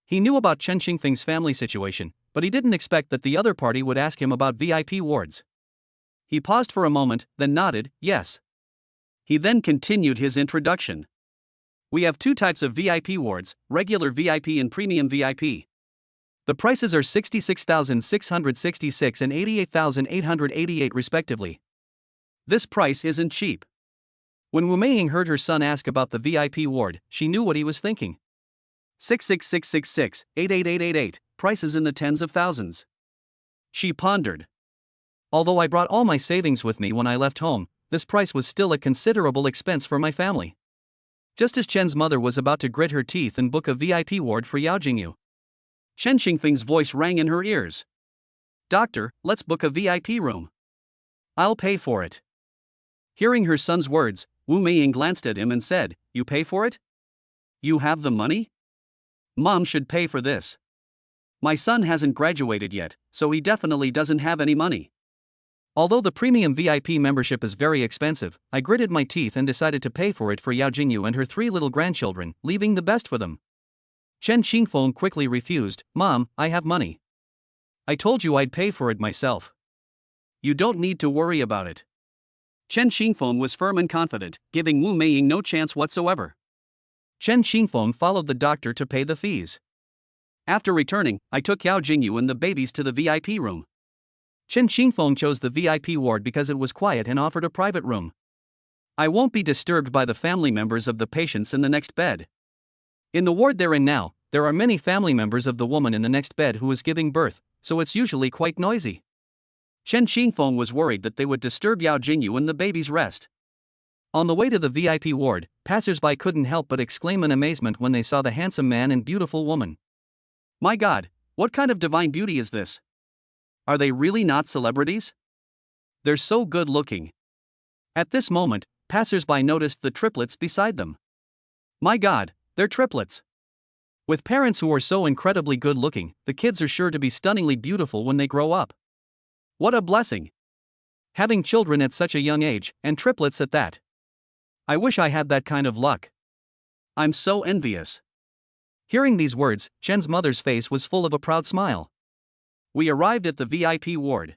He knew about Chen Xingfeng's family situation, but he didn't expect that the other party would ask him about VIP wards. He paused for a moment, then nodded, yes. He then continued his introduction. "We have 2 types of VIP wards, regular VIP and premium VIP. The prices are 66,666 and 88,888 respectively. This price isn't cheap." When Wu Meiying heard her son ask about the VIP ward, she knew what he was thinking. 66666, 88888, prices in the tens of thousands. She pondered. Although I brought all my savings with me when I left home, this price was still a considerable expense for my family. Just as Chen's mother was about to grit her teeth and book a VIP ward for Yao Jingyu, Chen Xingfeng's voice rang in her ears. "Doctor, let's book a VIP room. I'll pay for it." Hearing her son's words, Wu Meiying glanced at him and said, "You pay for it? You have the money? Mom should pay for this. My son hasn't graduated yet, so he definitely doesn't have any money." Although the premium VIP membership is very expensive, I gritted my teeth and decided to pay for it for Yao Jingyu and her 3 little grandchildren, leaving the best for them. Chen Xingfeng quickly refused, "Mom, I have money. I told you I'd pay for it myself. You don't need to worry about it." Chen Xingfeng was firm and confident, giving Wu Meiying no chance whatsoever. Chen Xingfeng followed the doctor to pay the fees. After returning, I took Yao Jingyu and the babies to the VIP room. Chen Xingfeng chose the VIP ward because it was quiet and offered a private room. I won't be disturbed by the family members of the patients in the next bed. In the ward they're in now, there are many family members of the woman in the next bed who is giving birth, so it's usually quite noisy. Chen Xingfeng was worried that they would disturb Yao Jingyu and the baby's rest. On the way to the VIP ward, passers-by couldn't help but exclaim in amazement when they saw the handsome man and beautiful woman. "My God, what kind of divine beauty is this? Are they really not celebrities? They're so good looking." At this moment, passers-by noticed the triplets beside them. "My God, they're triplets." With parents who are so incredibly good looking, the kids are sure to be stunningly beautiful when they grow up. What a blessing! Having children at such a young age, and triplets at that. I wish I had that kind of luck. I'm so envious. Hearing these words, Chen's mother's face was full of a proud smile. We arrived at the VIP ward.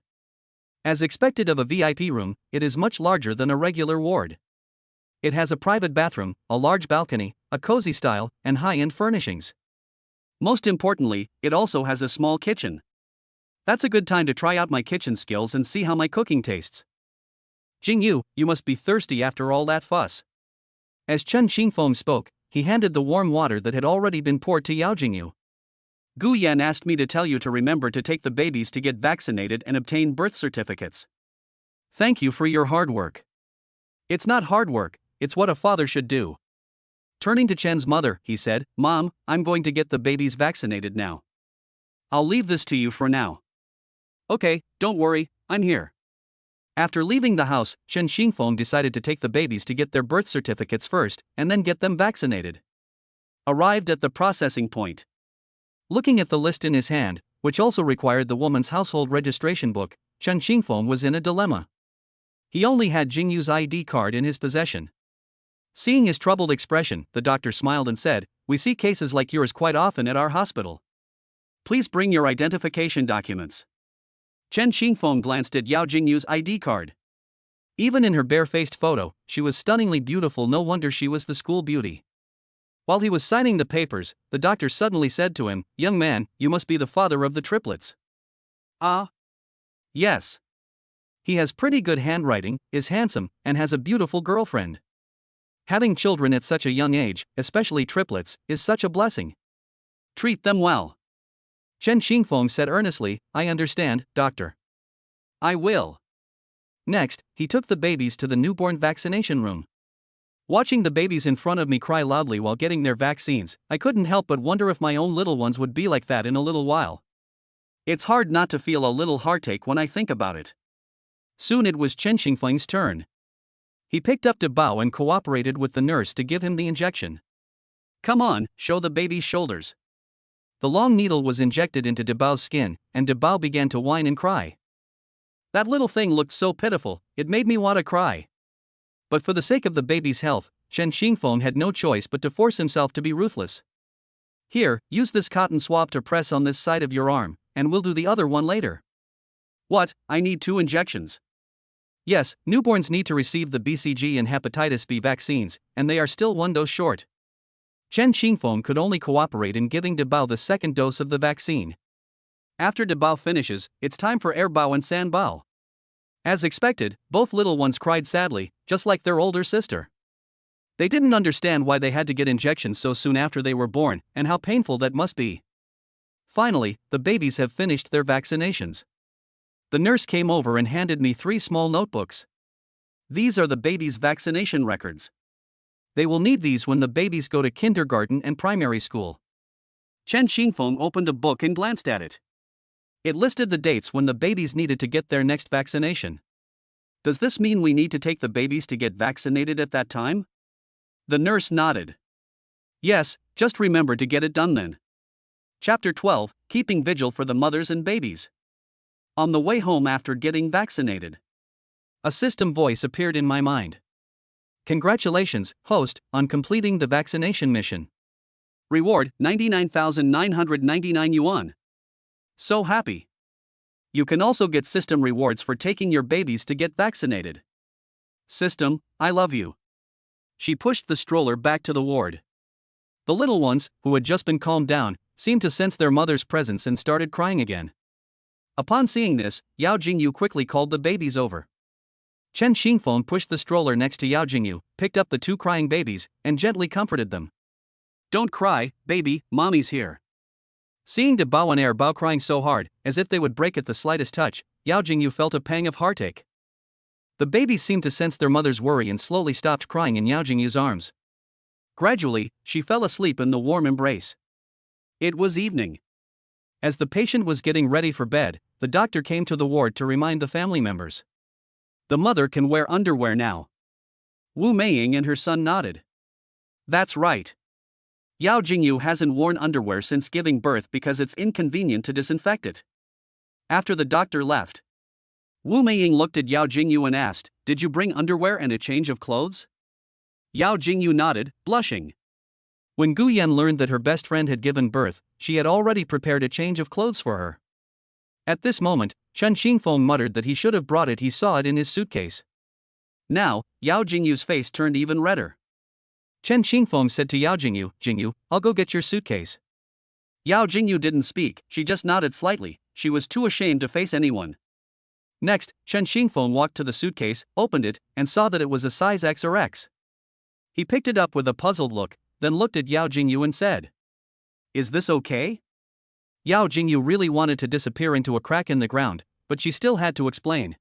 As expected of a VIP room, it is much larger than a regular ward. It has a private bathroom, a large balcony, a cozy style, and high-end furnishings. Most importantly, it also has a small kitchen. That's a good time to try out my kitchen skills and see how my cooking tastes. Jingyu, you must be thirsty after all that fuss. As Chen Xingfeng spoke, he handed the warm water that had already been poured to Yao Jingyu. Gu Yan asked me to tell you to remember to take the babies to get vaccinated and obtain birth certificates. Thank you for your hard work. It's not hard work, it's what a father should do. Turning to Chen's mother, he said, Mom, I'm going to get the babies vaccinated now. I'll leave this to you for now. Okay, don't worry, I'm here. After leaving the house, Chen Xingfeng decided to take the babies to get their birth certificates first, and then get them vaccinated. Arrived at the processing point. Looking at the list in his hand, which also required the woman's household registration book, Chen Xingfeng was in a dilemma. He only had Jingyu's ID card in his possession. Seeing his troubled expression, the doctor smiled and said, We see cases like yours quite often at our hospital. Please bring your identification documents. Chen Xingfeng glanced at Yao Jingyu's ID card. Even in her bare-faced photo, she was stunningly beautiful, no wonder she was the school beauty. While he was signing the papers, the doctor suddenly said to him, Young man, you must be the father of the triplets. Ah? Yes. He has pretty good handwriting, is handsome, and has a beautiful girlfriend. Having children at such a young age, especially triplets, is such a blessing. Treat them well. Chen Xingfeng said earnestly, I understand, doctor. I will. Next, he took the babies to the newborn vaccination room. Watching the babies in front of me cry loudly while getting their vaccines, I couldn't help but wonder if my own little ones would be like that in a little while. It's hard not to feel a little heartache when I think about it. Soon it was Chen Xingfeng's turn. He picked up Debao and cooperated with the nurse to give him the injection. Come on, show the baby's shoulders. The long needle was injected into Debao's skin, and Debao began to whine and cry. That little thing looked so pitiful, it made me want to cry. But for the sake of the baby's health, Chen Xingfeng had no choice but to force himself to be ruthless. Here, use this cotton swab to press on this side of your arm, and we'll do the other one later. What, I need 2 injections? Yes, newborns need to receive the BCG and hepatitis B vaccines, and they are still 1 dose short. Chen Xingfeng could only cooperate in giving Debao the 2nd dose of the vaccine. After Debao finishes, it's time for Erbao and Sanbao. As expected, both little ones cried sadly, just like their older sister. They didn't understand why they had to get injections so soon after they were born, and how painful that must be. Finally, the babies have finished their vaccinations. The nurse came over and handed me 3 small notebooks. These are the babies' vaccination records. They will need these when the babies go to kindergarten and primary school. Chen Xingfeng opened a book and glanced at it. It listed the dates when the babies needed to get their next vaccination. Does this mean we need to take the babies to get vaccinated at that time? The nurse nodded. Yes, just remember to get it done then. Chapter 12, Keeping Vigil for the Mothers and Babies. On the way home after getting vaccinated. A system voice appeared in my mind. Congratulations, host, on completing the vaccination mission. Reward, 99,999 yuan. So happy. You can also get system rewards for taking your babies to get vaccinated. System, I love you. She pushed the stroller back to the ward. The little ones, who had just been calmed down, seemed to sense their mother's presence and started crying again. Upon seeing this, Yao Jingyu quickly called the babies over. Chen Xingfeng pushed the stroller next to Yao Jingyu, picked up the 2 crying babies, and gently comforted them. Don't cry, baby, mommy's here. Seeing Debao and Erbao crying so hard, as if they would break at the slightest touch, Yao Jingyu felt a pang of heartache. The babies seemed to sense their mother's worry and slowly stopped crying in Yao Jingyu's arms. Gradually, she fell asleep in the warm embrace. It was evening. As the patient was getting ready for bed, the doctor came to the ward to remind the family members. The mother can wear underwear now. Wu Meiying and her son nodded. That's right. Yao Jingyu hasn't worn underwear since giving birth because it's inconvenient to disinfect it. After the doctor left, Wu Meiying looked at Yao Jingyu and asked, Did you bring underwear and a change of clothes? Yao Jingyu nodded, blushing. When Gu Yan learned that her best friend had given birth, she had already prepared a change of clothes for her. At this moment, Chen Xingfeng muttered that he should have brought it. He saw it in his suitcase. Now, Yao Jingyu's face turned even redder. Chen Qingfeng said to Yao Jingyu, "Jingyu, I'll go get your suitcase." Yao Jingyu didn't speak, she just nodded slightly, she was too ashamed to face anyone. Next, Chen Qingfeng walked to the suitcase, opened it, and saw that it was a size X or X. He picked it up with a puzzled look, then looked at Yao Jingyu and said, "Is this okay?" Yao Jingyu really wanted to disappear into a crack in the ground, but she still had to explain.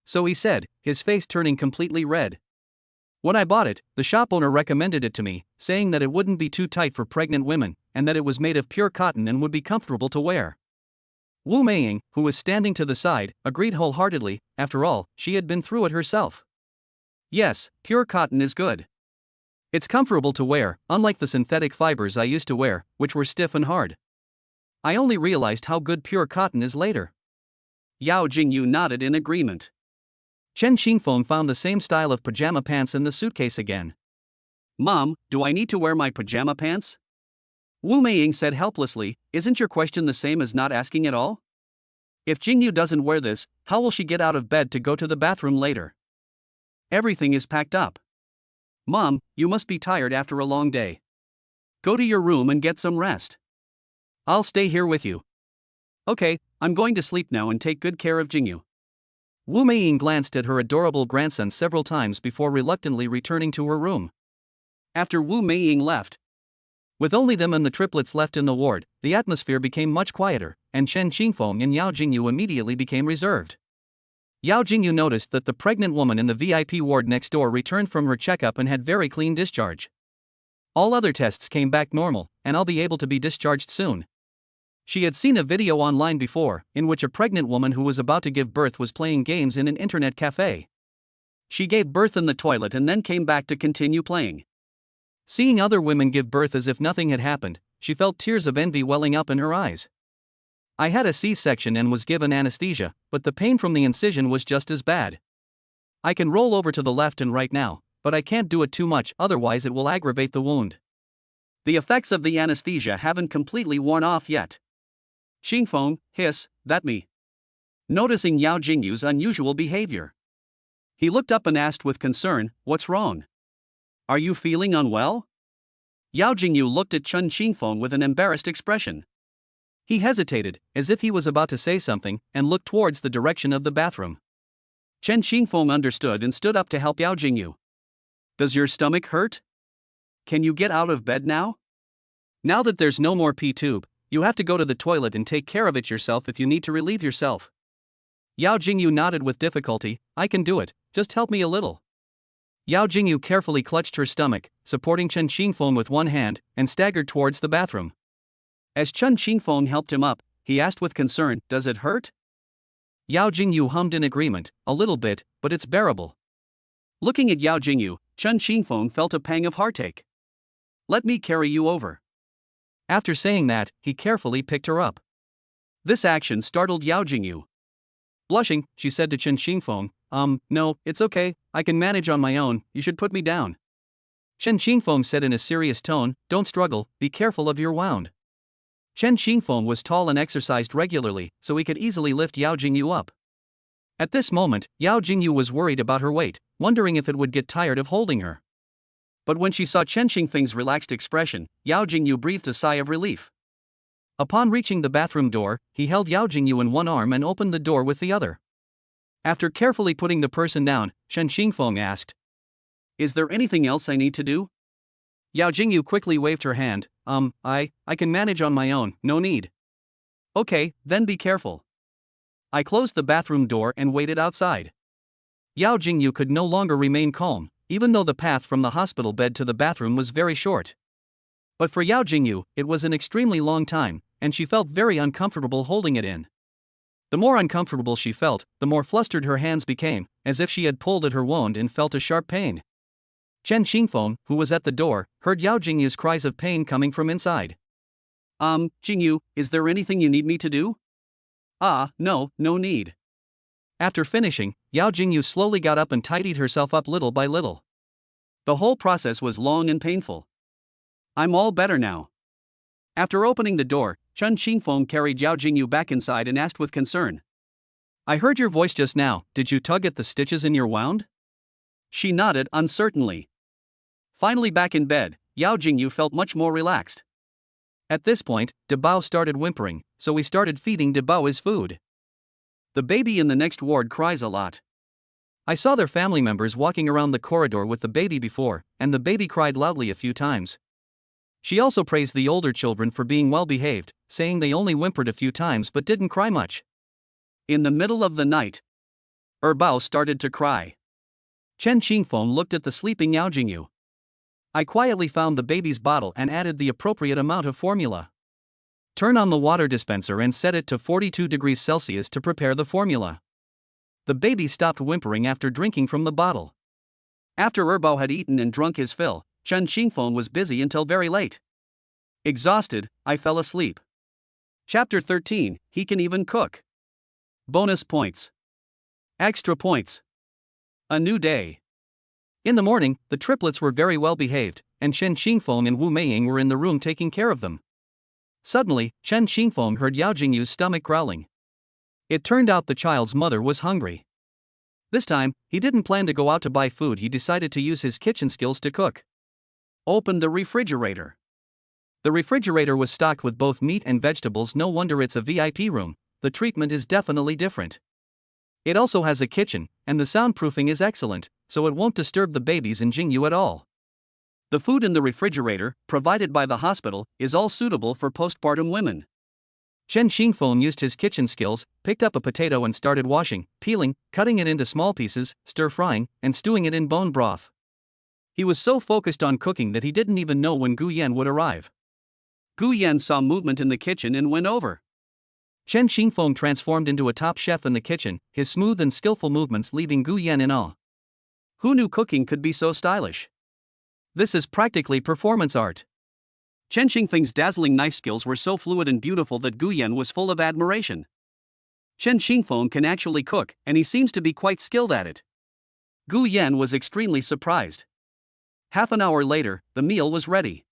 So he said, his face turning completely red. "When I bought it, the shop owner recommended it to me, saying that it wouldn't be too tight for pregnant women, and that it was made of pure cotton and would be comfortable to wear." Wu Meiying, who was standing to the side, agreed wholeheartedly, after all, she had been through it herself. Yes, pure cotton is good. It's comfortable to wear, unlike the synthetic fibers I used to wear, which were stiff and hard. I only realized how good pure cotton is later. Yao Jingyu nodded in agreement. Chen Qingfeng found the same style of pajama pants in the suitcase again. "Mom, do I need to wear my pajama pants?" Wu Meiying said helplessly, "Isn't your question the same as not asking at all? If Jingyu doesn't wear this, how will she get out of bed to go to the bathroom later? Everything is packed up. Mom, you must be tired after a long day. Go to your room and get some rest. I'll stay here with you." "Okay, I'm going to sleep now and take good care of Jingyu." Wu Meiying glanced at her adorable grandson several times before reluctantly returning to her room. After Wu Meiying left, with only them and the triplets left in the ward, the atmosphere became much quieter, and Chen Qingfeng and Yao Jingyu immediately became reserved. Yao Jingyu noticed that the pregnant woman in the VIP ward next door returned from her checkup and had very clean discharge. All other tests came back normal, and I'll be able to be discharged soon. She had seen a video online before, in which a pregnant woman who was about to give birth was playing games in an internet cafe. She gave birth in the toilet and then came back to continue playing. Seeing other women give birth as if nothing had happened, she felt tears of envy welling up in her eyes. "I had a C-section and was given anesthesia, but the pain from the incision was just as bad. I can roll over to the left and right now, but I can't do it too much, otherwise it will aggravate the wound. The effects of the anesthesia haven't completely worn off yet." Qingfeng, hiss, "That me?" Noticing Yao Jingyu's unusual behavior, he looked up and asked with concern, "What's wrong? Are you feeling unwell?" Yao Jingyu looked at Chen Qingfeng with an embarrassed expression. He hesitated, as if he was about to say something, and looked towards the direction of the bathroom. Chen Qingfeng understood and stood up to help Yao Jingyu. "Does your stomach hurt? Can you get out of bed now? Now that there's no more P-tube, you have to go to the toilet and take care of it yourself if you need to relieve yourself." Yao Jingyu nodded with difficulty, "I can do it, just help me a little." Yao Jingyu carefully clutched her stomach, supporting Chen Qingfeng with one hand, and staggered towards the bathroom. As Chen Qingfeng helped him up, he asked with concern, "Does it hurt?" Yao Jingyu hummed in agreement, "A little bit, but it's bearable." Looking at Yao Jingyu, Chen Qingfeng felt a pang of heartache. "Let me carry you over." After saying that, he carefully picked her up. This action startled Yao Jingyu. Blushing, she said to Chen Qingfeng, "No, it's okay, I can manage on my own, you should put me down." Chen Qingfeng said in a serious tone, "Don't struggle, be careful of your wound." Chen Qingfeng was tall and exercised regularly, so he could easily lift Yao Jingyu up. At this moment, Yao Jingyu was worried about her weight, wondering if it would get tired of holding her. But when she saw Chen Qingfeng's relaxed expression, Yao Jingyu breathed a sigh of relief. Upon reaching the bathroom door, he held Yao Jingyu in one arm and opened the door with the other. After carefully putting the person down, Chen Qingfeng asked, "Is there anything else I need to do?" Yao Jingyu quickly waved her hand, I can manage on my own, no need." "Okay, then be careful." I closed the bathroom door and waited outside. Yao Jingyu could no longer remain calm, even though the path from the hospital bed to the bathroom was very short. But for Yao Jingyu, it was an extremely long time, and she felt very uncomfortable holding it in. The more uncomfortable she felt, the more flustered her hands became, as if she had pulled at her wound and felt a sharp pain. Chen Qingfeng, who was at the door, heard Yao Jingyu's cries of pain coming from inside. Jingyu, is there anything you need me to do?" No need." After finishing, Yao Jingyu slowly got up and tidied herself up little by little. The whole process was long and painful. "I'm all better now." After opening the door, Chen Qingfeng carried Yao Jingyu back inside and asked with concern, "I heard your voice just now, did you tug at the stitches in your wound?" She nodded uncertainly. Finally back in bed, Yao Jingyu felt much more relaxed. At this point, Debao started whimpering, so we started feeding Debao his food. The baby in the next ward cries a lot. I saw their family members walking around the corridor with the baby before, and the baby cried loudly a few times. She also praised the older children for being well behaved, saying they only whimpered a few times but didn't cry much. In the middle of the night, Bao started to cry. Chen Qingfeng looked at the sleeping Yao Jingyu. I quietly found the baby's bottle and added the appropriate amount of formula. Turn on the water dispenser and set it to 42 degrees Celsius to prepare the formula. The baby stopped whimpering after drinking from the bottle. After Bao had eaten and drunk his fill, Chen Qingfeng was busy until very late. Exhausted, I fell asleep. Chapter 13, He Can Even Cook. Bonus points. Extra points. A new day. In the morning, the triplets were very well behaved, and Chen Qingfeng and Wu Meiying were in the room taking care of them. Suddenly, Chen Qingfeng heard Yao Jingyu's stomach growling. It turned out the child's mother was hungry. This time, he didn't plan to go out to buy food, he decided to use his kitchen skills to cook. Open the refrigerator. The refrigerator was stocked with both meat and vegetables, no wonder it's a VIP room, the treatment is definitely different. It also has a kitchen, and the soundproofing is excellent, so it won't disturb the babies and Jingyu at all. The food in the refrigerator, provided by the hospital, is all suitable for postpartum women. Chen Qingfeng used his kitchen skills, picked up a potato and started washing, peeling, cutting it into small pieces, stir-frying, and stewing it in bone broth. He was so focused on cooking that he didn't even know when Gu Yan would arrive. Gu Yan saw movement in the kitchen and went over. Chen Qingfeng transformed into a top chef in the kitchen, his smooth and skillful movements leaving Gu Yan in awe. Who knew cooking could be so stylish? This is practically performance art. Chen Qingfeng's dazzling knife skills were so fluid and beautiful that Gu Yan was full of admiration. Chen Qingfeng can actually cook, and he seems to be quite skilled at it. Gu Yan was extremely surprised. Half an hour later, the meal was ready.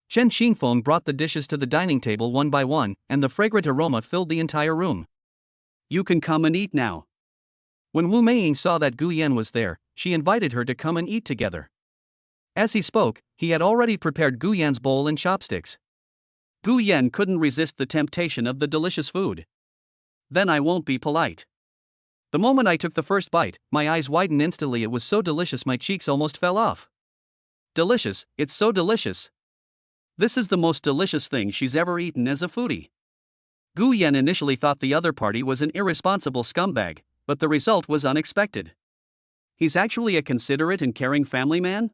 Chen Qingfeng brought the dishes to the dining table one by one, and the fragrant aroma filled the entire room. You can come and eat now. When Wu Meiying saw that Gu Yan was there, she invited her to come and eat together. As he spoke, he had already prepared Gu Yan's bowl and chopsticks. Gu Yan couldn't resist the temptation of the delicious food. Then I won't be polite. The moment I took the first bite, my eyes widened instantly. It was so delicious my cheeks almost fell off. Delicious, it's so delicious. This is the most delicious thing she's ever eaten as a foodie. Gu Yan initially thought the other party was an irresponsible scumbag, but the result was unexpected. He's actually a considerate and caring family man?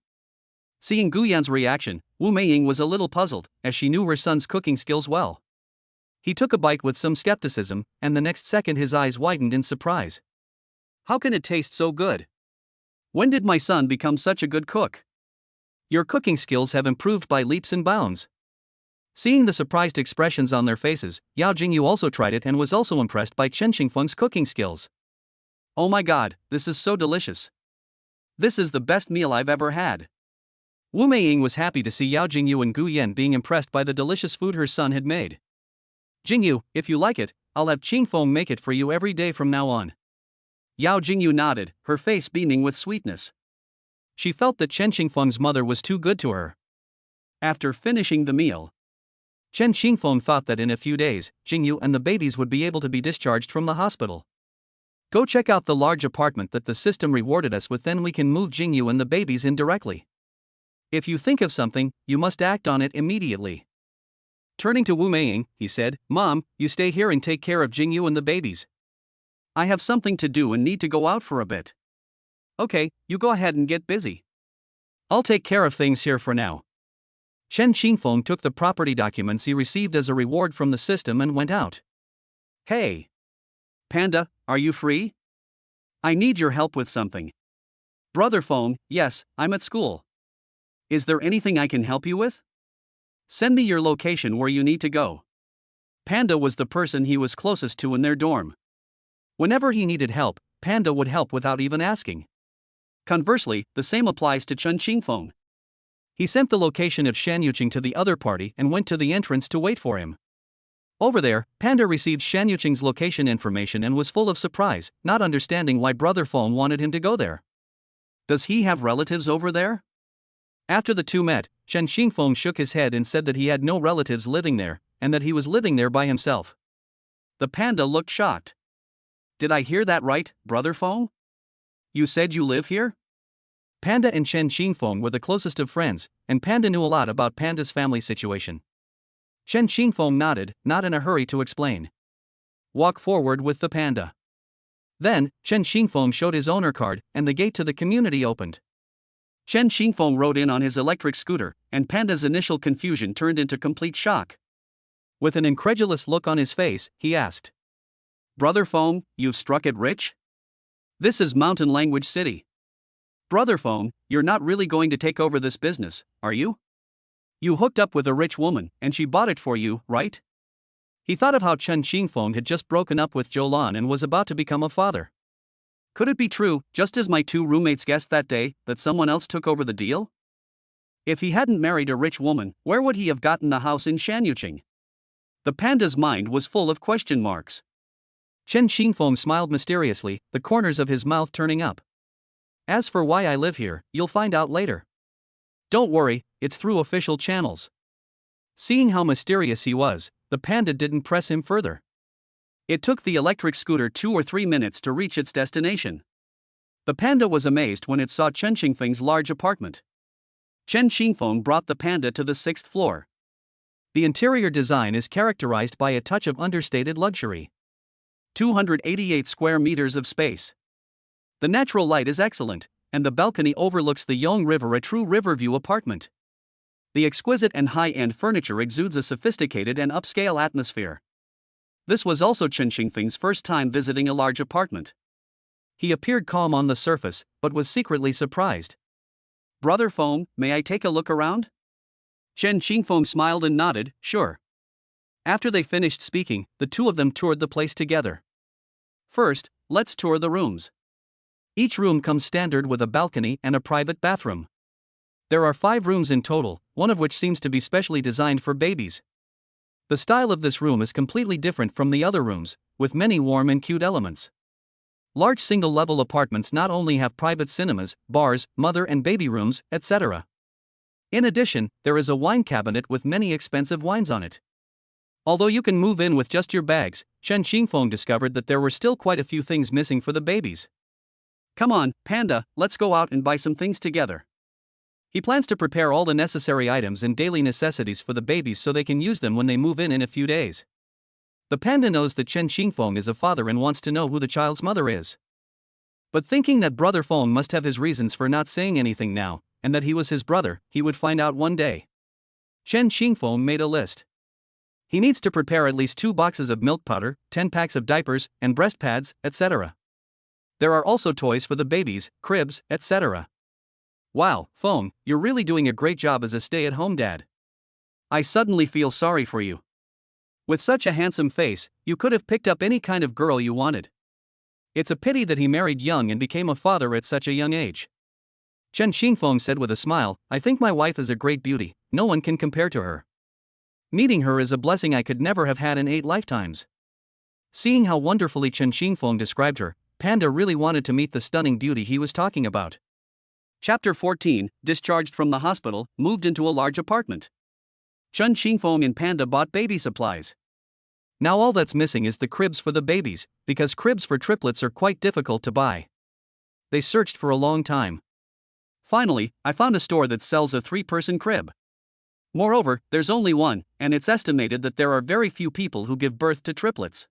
Seeing Gu Yan's reaction, Wu Meiying was a little puzzled, as she knew her son's cooking skills well. He took a bite with some skepticism, and the next second his eyes widened in surprise. How can it taste so good? When did my son become such a good cook? Your cooking skills have improved by leaps and bounds. Seeing the surprised expressions on their faces, Yao Jingyu also tried it and was also impressed by Chen Qingfeng's cooking skills. Oh my god, this is so delicious. This is the best meal I've ever had. Wu Meiying was happy to see Yao Jingyu and Gu Yan being impressed by the delicious food her son had made. Jingyu, if you like it, I'll have Qingfeng make it for you every day from now on. Yao Jingyu nodded, her face beaming with sweetness. She felt that Chen Qingfeng's mother was too good to her. After finishing the meal, Chen Qingfeng thought that in a few days, Jingyu and the babies would be able to be discharged from the hospital. Go check out the large apartment that the system rewarded us with, then we can move Jingyu and the babies in directly. If you think of something, you must act on it immediately. Turning to Wu Meiying, he said, Mom, you stay here and take care of Jingyu and the babies. I have something to do and need to go out for a bit. Okay, you go ahead and get busy. I'll take care of things here for now. Chen Qingfeng took the property documents he received as a reward from the system and went out. Hey! Panda, are you free? I need your help with something. Brother phone, yes, I'm at school. Is there anything I can help you with? Send me your location where you need to go. Panda was the person he was closest to in their dorm. Whenever he needed help, Panda would help without even asking. Conversely, the same applies to Chen Qingfeng. He sent the location of Shan Yuqing to the other party and went to the entrance to wait for him. Over there, Panda received Shan Yuqing's location information and was full of surprise, not understanding why Brother Phone wanted him to go there. Does he have relatives over there? After the two met, Chen Xingfeng shook his head and said that he had no relatives living there, and that he was living there by himself. The panda looked shocked. Did I hear that right, Brother Feng? You said you live here? Panda and Chen Xingfeng were the closest of friends, and Panda knew a lot about Panda's family situation. Chen Xingfeng nodded, not in a hurry to explain. Walk forward with the panda. Then, Chen Xingfeng showed his owner card, and the gate to the community opened. Chen Xingfeng rode in on his electric scooter, and Panda's initial confusion turned into complete shock. With an incredulous look on his face, he asked, Brother Feng, you've struck it rich? This is Mountain Language City. Brother Feng, you're not really going to take over this business, are you? You hooked up with a rich woman, and she bought it for you, right? He thought of how Chen Xingfeng had just broken up with Zhou Lan and was about to become a father. Could it be true, just as my two roommates guessed that day, that someone else took over the deal? If he hadn't married a rich woman, where would he have gotten the house in Shanyuqing? The panda's mind was full of question marks. Chen Xingfeng smiled mysteriously, the corners of his mouth turning up. As for why I live here, you'll find out later. Don't worry, it's through official channels. Seeing how mysterious he was, the panda didn't press him further. It took the electric scooter 2 or 3 minutes to reach its destination. The panda was amazed when it saw Chen Xingfeng's large apartment. Chen Xingfeng brought the panda to the 6th floor. The interior design is characterized by a touch of understated luxury. 288 square meters of space. The natural light is excellent, and the balcony overlooks the Yong River, a true riverview apartment. The exquisite and high-end furniture exudes a sophisticated and upscale atmosphere. This was also Chen Xingfeng's first time visiting a large apartment. He appeared calm on the surface, but was secretly surprised. Brother Feng, may I take a look around? Chen Xingfeng smiled and nodded, sure. After they finished speaking, the two of them toured the place together. First, let's tour the rooms. Each room comes standard with a balcony and a private bathroom. There are 5 rooms in total, one of which seems to be specially designed for babies. The style of this room is completely different from the other rooms, with many warm and cute elements. Large single-level apartments not only have private cinemas, bars, mother and baby rooms, etc. In addition, there is a wine cabinet with many expensive wines on it. Although you can move in with just your bags, Chen Xingfeng discovered that there were still quite a few things missing for the babies. Come on, Panda, let's go out and buy some things together. He plans to prepare all the necessary items and daily necessities for the babies so they can use them when they move in a few days. The panda knows that Chen Xingfeng is a father and wants to know who the child's mother is. But thinking that Brother Feng must have his reasons for not saying anything now, and that he was his brother, he would find out one day. Chen Xingfeng made a list. He needs to prepare at least 2 boxes of milk powder, 10 packs of diapers, and breast pads, etc. There are also toys for the babies, cribs, etc. Wow, Feng, you're really doing a great job as a stay-at-home dad. I suddenly feel sorry for you. With such a handsome face, you could have picked up any kind of girl you wanted. It's a pity that he married young and became a father at such a young age. Chen Xingfeng said with a smile, I think my wife is a great beauty, no one can compare to her. Meeting her is a blessing I could never have had in 8 lifetimes. Seeing how wonderfully Chen Xingfeng described her, Panda really wanted to meet the stunning beauty he was talking about. Chapter 14, discharged from the hospital, moved into a large apartment. Chen Xingfeng and Panda bought baby supplies. Now all that's missing is the cribs for the babies, because cribs for triplets are quite difficult to buy. They searched for a long time. Finally, I found a store that sells a 3-person crib. Moreover, there's only one, and it's estimated that there are very few people who give birth to triplets.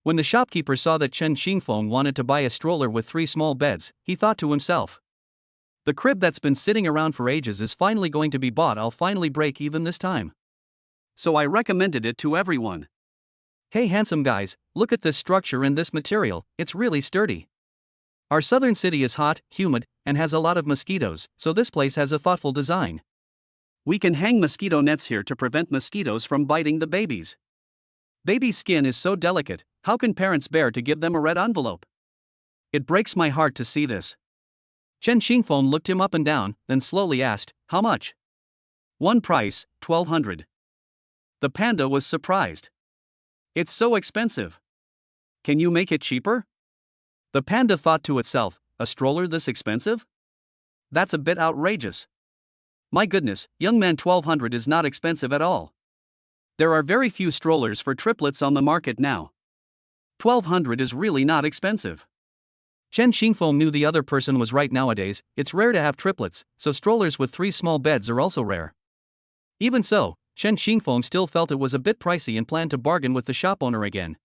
When the shopkeeper saw that Chen Xingfeng wanted to buy a stroller with 3 small beds, he thought to himself, the crib that's been sitting around for ages is finally going to be bought. I'll finally break even this time. So I recommended it to everyone. Hey handsome guys, look at this structure and this material, it's really sturdy. Our southern city is hot, humid, and has a lot of mosquitoes, so this place has a thoughtful design. We can hang mosquito nets here to prevent mosquitoes from biting the babies. Baby's skin is so delicate, how can parents bear to give them a red envelope? It breaks my heart to see this. Chen Xingfeng looked him up and down, then slowly asked, how much? One price, 1,200. The panda was surprised. It's so expensive. Can you make it cheaper? The panda thought to itself, a stroller this expensive? That's a bit outrageous. My goodness, young man, 1200 is not expensive at all. There are very few strollers for triplets on the market now. 1200 is really not expensive. Chen Xingfeng knew the other person was right. Nowadays, it's rare to have triplets, so strollers with 3 small beds are also rare. Even so, Chen Xingfeng still felt it was a bit pricey and planned to bargain with the shop owner again.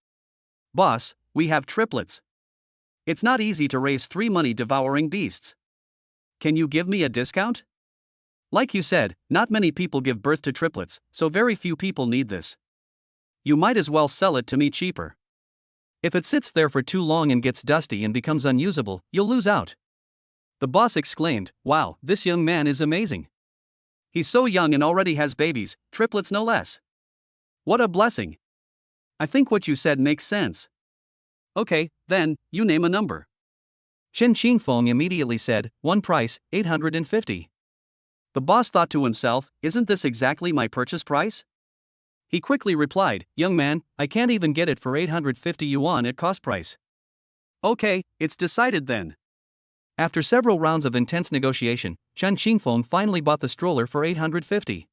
Boss, we have triplets. It's not easy to raise 3 money-devouring beasts. Can you give me a discount? Like you said, not many people give birth to triplets, so very few people need this. You might as well sell it to me cheaper. If it sits there for too long and gets dusty and becomes unusable, you'll lose out. The boss exclaimed, "Wow, this young man is amazing. He's so young and already has babies, triplets no less. What a blessing. I think what you said makes sense." Okay, then, you name a number. Chen Xingfeng immediately said, "One price, 850. The boss thought to himself, "Isn't this exactly my purchase price?" He quickly replied, "Young man, I can't even get it for 850 yuan at cost price." Okay, it's decided then. After several rounds of intense negotiation, Chen Xingfeng finally bought the stroller for 850.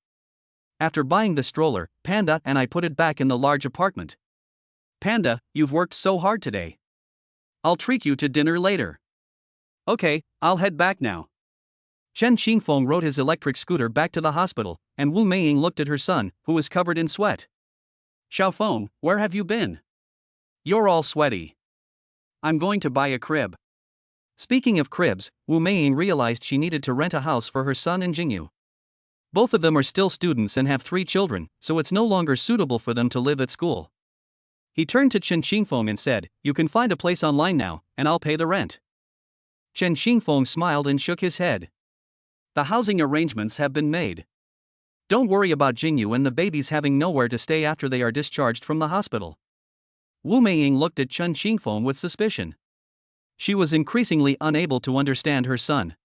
After buying the stroller, Panda and I put it back in the large apartment. Panda, you've worked so hard today. I'll treat you to dinner later. Okay, I'll head back now. Chen Xingfeng rode his electric scooter back to the hospital, and Wu Meiying looked at her son, who was covered in sweat. "Xiaofeng, where have you been? You're all sweaty." "I'm going to buy a crib." Speaking of cribs, Wu Meiying realized she needed to rent a house for her son and Jingyu. Both of them are still students and have 3 children, so it's no longer suitable for them to live at school. He turned to Chen Xingfeng and said, "You can find a place online now, and I'll pay the rent." Chen Xingfeng smiled and shook his head. The housing arrangements have been made. Don't worry about Jingyu and the babies having nowhere to stay after they are discharged from the hospital. Wu Meiying looked at Chen Xingfeng with suspicion. She was increasingly unable to understand her son.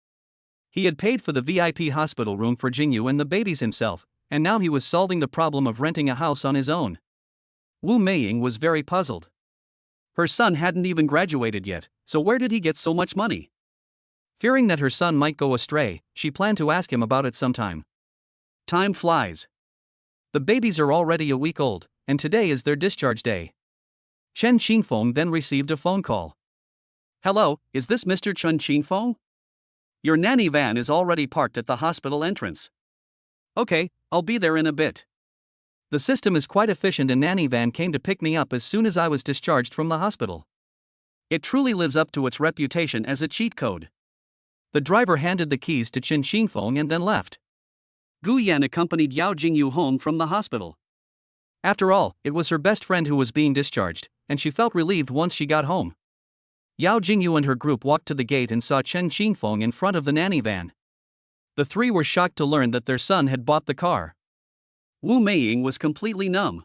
He had paid for the VIP hospital room for Jingyu and the babies himself, and now he was solving the problem of renting a house on his own. Wu Meiying was very puzzled. Her son hadn't even graduated yet, so where did he get so much money? Fearing that her son might go astray, she planned to ask him about it sometime. Time flies. The babies are already a week old, and today is their discharge day. Chen Xingfeng then received a phone call. "Hello, is this Mr. Chen Xingfeng? Your nanny van is already parked at the hospital entrance." "Okay, I'll be there in a bit." The system is quite efficient and nanny van came to pick me up as soon as I was discharged from the hospital. It truly lives up to its reputation as a cheat code. The driver handed the keys to Chen Xingfeng and then left. Gu Yan accompanied Yao Jingyu home from the hospital. After all, it was her best friend who was being discharged, and she felt relieved once she got home. Yao Jingyu and her group walked to the gate and saw Chen Xingfeng in front of the nanny van. The 3 were shocked to learn that their son had bought the car. Wu Meiying was completely numb.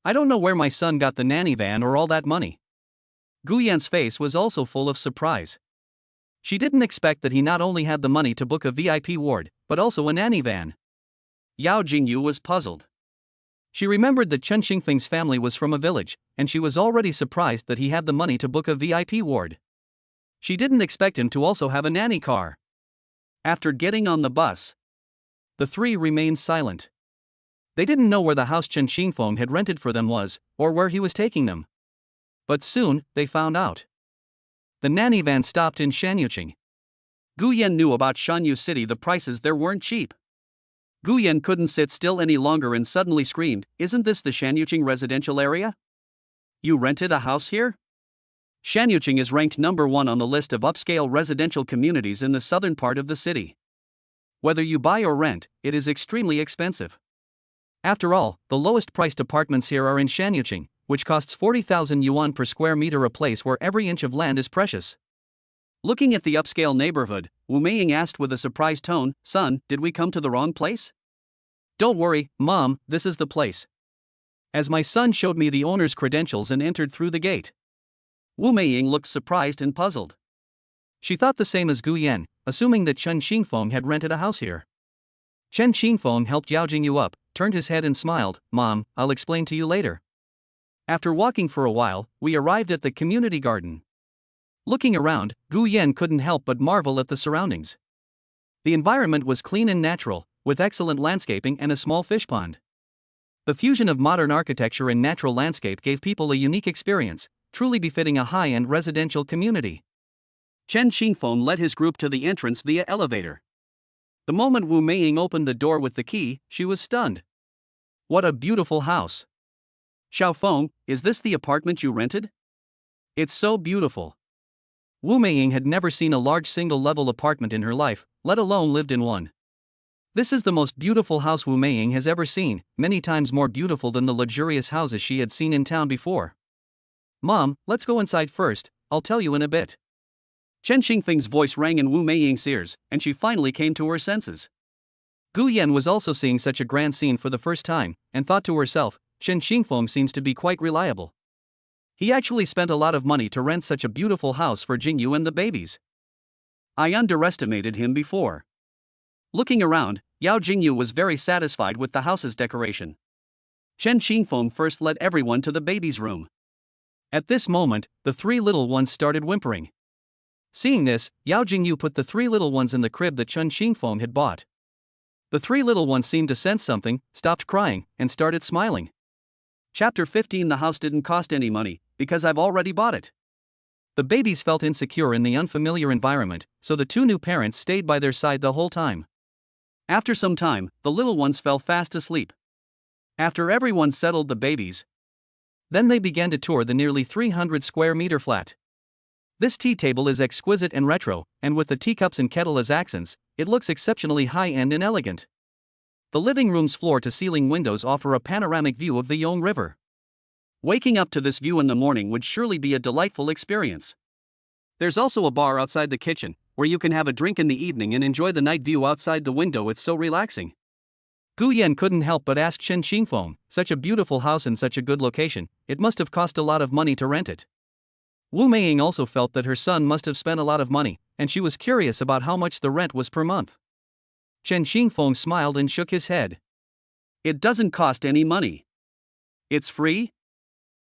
"I don't know where my son got the nanny van or all that money." Gu Yan's face was also full of surprise. She didn't expect that he not only had the money to book a VIP ward, but also a nanny van. Yao Jingyu was puzzled. She remembered that Chen Xingfeng's family was from a village, and she was already surprised that he had the money to book a VIP ward. She didn't expect him to also have a nanny car. After getting on the bus, the 3 remained silent. They didn't know where the house Chen Xingfeng had rented for them was, or where he was taking them. But soon, they found out. The nanny van stopped in Shanyuqing. Gu Yan knew about Shanyu City. The prices there weren't cheap. Gu Yan couldn't sit still any longer and suddenly screamed, "Isn't this the Shanyuqing residential area? You rented a house here?" Shanyuqing is ranked number 1 on the list of upscale residential communities in the southern part of the city. Whether you buy or rent, it is extremely expensive. After all, the lowest priced apartments here are in Shanyuqing, which costs 40,000 yuan per square meter, a place where every inch of land is precious. Looking at the upscale neighborhood, Wu Meiying asked with a surprised tone, "Son, did we come to the wrong place?" "Don't worry, Mom, this is the place." As my son showed me the owner's credentials and entered through the gate. Wu Meiying looked surprised and puzzled. She thought the same as Gu Yan, assuming that Chen Xingfeng had rented a house here. Chen Xingfeng helped Yao Jingyu up, turned his head and smiled, "Mom, I'll explain to you later." After walking for a while, we arrived at the community garden. Looking around, Gu Yan couldn't help but marvel at the surroundings. The environment was clean and natural, with excellent landscaping and a small fish pond. The fusion of modern architecture and natural landscape gave people a unique experience, truly befitting a high-end residential community. Chen Xingfeng led his group to the entrance via elevator. The moment Wu Meiying opened the door with the key, she was stunned. What a beautiful house! Xiaofeng, is this the apartment you rented? It's so beautiful. Wu Meiying had never seen a large single-level apartment in her life, let alone lived in one. This is the most beautiful house Wu Meiying has ever seen, many times more beautiful than the luxurious houses she had seen in town before. Mom, let's go inside first, I'll tell you in a bit. Chen Xingfeng's voice rang in Wu Meiying's ears, and she finally came to her senses. Gu Yan was also seeing such a grand scene for the first time, and thought to herself, Chen Xingfeng seems to be quite reliable. He actually spent a lot of money to rent such a beautiful house for Jingyu and the babies. I underestimated him before. Looking around, Yao Jingyu was very satisfied with the house's decoration. Chen Xingfeng first led everyone to the baby's room. At this moment, the three little ones started whimpering. Seeing this, Yao Jingyu put the three little ones in the crib that Chen Xingfeng had bought. The three little ones seemed to sense something, stopped crying, and started smiling. Chapter 15. The house didn't cost any money, because I've already bought it. The babies felt insecure in the unfamiliar environment, so the two new parents stayed by their side the whole time. After some time, the little ones fell fast asleep. After everyone settled the babies, then they began to tour the nearly 300 square meter flat. This tea table is exquisite and retro, and with the teacups and kettle as accents, it looks exceptionally high-end and elegant. The living room's floor-to-ceiling windows offer a panoramic view of the Yong River. Waking up to this view in the morning would surely be a delightful experience. There's also a bar outside the kitchen, where you can have a drink in the evening and enjoy the night view outside the window. It's so relaxing. Gu Yan couldn't help but ask Chen Xingfeng, such a beautiful house in such a good location, it must have cost a lot of money to rent it. Wu Meiying also felt that her son must have spent a lot of money, and she was curious about how much the rent was per month. Chen Xingfeng smiled and shook his head. It doesn't cost any money. It's free?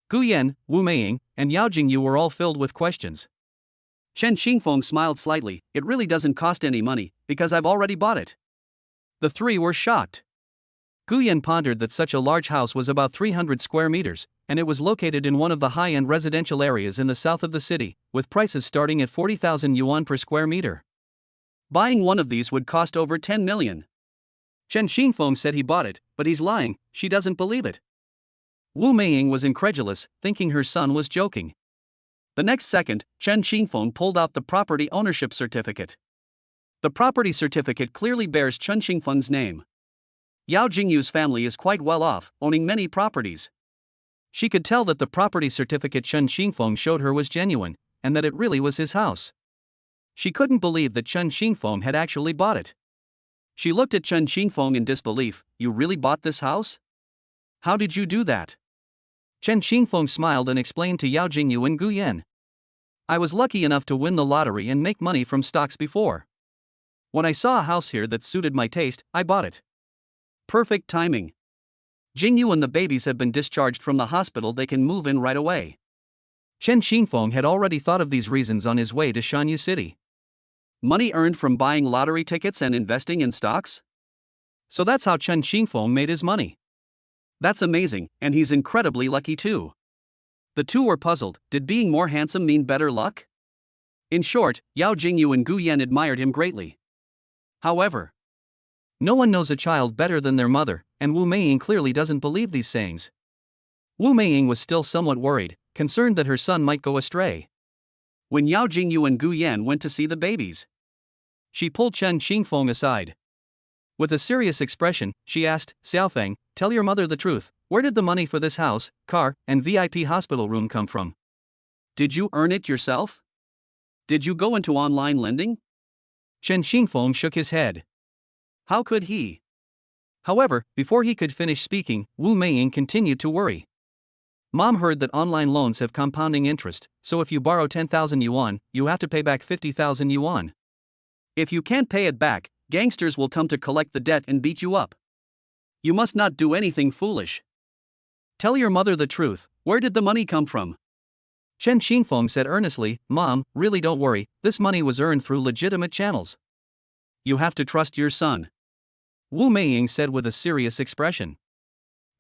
Gu Yan, Wu Meiying, and Yao Jingyu were all filled with questions. Chen Xingfeng smiled slightly. It really doesn't cost any money, because I've already bought it. The three were shocked. Gu Yan pondered that such a large house was about 300 square meters, and it was located in one of the high-end residential areas in the south of the city, with prices starting at 40,000 yuan per square meter. Buying one of these would cost over 10 million. Chen Xingfeng said he bought it, but he's lying, she doesn't believe it. Wu Meiying was incredulous, thinking her son was joking. The next second, Chen Xingfeng pulled out the property ownership certificate. The property certificate clearly bears Chen Xingfeng's name. Yao Jingyu's family is quite well off, owning many properties. She could tell that the property certificate Chen Xingfeng showed her was genuine, and that it really was his house. She couldn't believe that Chen Xingfeng had actually bought it. She looked at Chen Xingfeng in disbelief. You really bought this house? How did you do that? Chen Xingfeng smiled and explained to Yao Jingyu and Gu Yan. I was lucky enough to win the lottery and make money from stocks before. When I saw a house here that suited my taste, I bought it. Perfect timing. Jingyu and the babies have been discharged from the hospital, they can move in right away. Chen Xingfeng had already thought of these reasons on his way to Shanyu City. Money earned from buying lottery tickets and investing in stocks? So that's how Chen Xingfeng made his money. That's amazing, and he's incredibly lucky too. The two were puzzled. Did being more handsome mean better luck? In short, Yao Jingyu and Gu Yan admired him greatly. However, no one knows a child better than their mother, and Wu Meiying clearly doesn't believe these sayings. Wu Meiying was still somewhat worried, concerned that her son might go astray. When Yao Jingyu and Gu Yan went to see the babies, she pulled Chen Xingfeng aside. With a serious expression, she asked, Xiaofeng, tell your mother the truth. Where did the money for this house, car, and VIP hospital room come from? Did you earn it yourself? Did you go into online lending? Chen Xingfeng shook his head. How could he? However, before he could finish speaking, Wu Meiying continued to worry. Mom heard that online loans have compounding interest, so if you borrow 10,000 yuan, you have to pay back 50,000 yuan. If you can't pay it back, gangsters will come to collect the debt and beat you up. You must not do anything foolish. Tell your mother the truth. Where did the money come from? Chen Xingfeng said earnestly, Mom, really don't worry, this money was earned through legitimate channels. you have to trust your son," Wu Meiying said with a serious expression.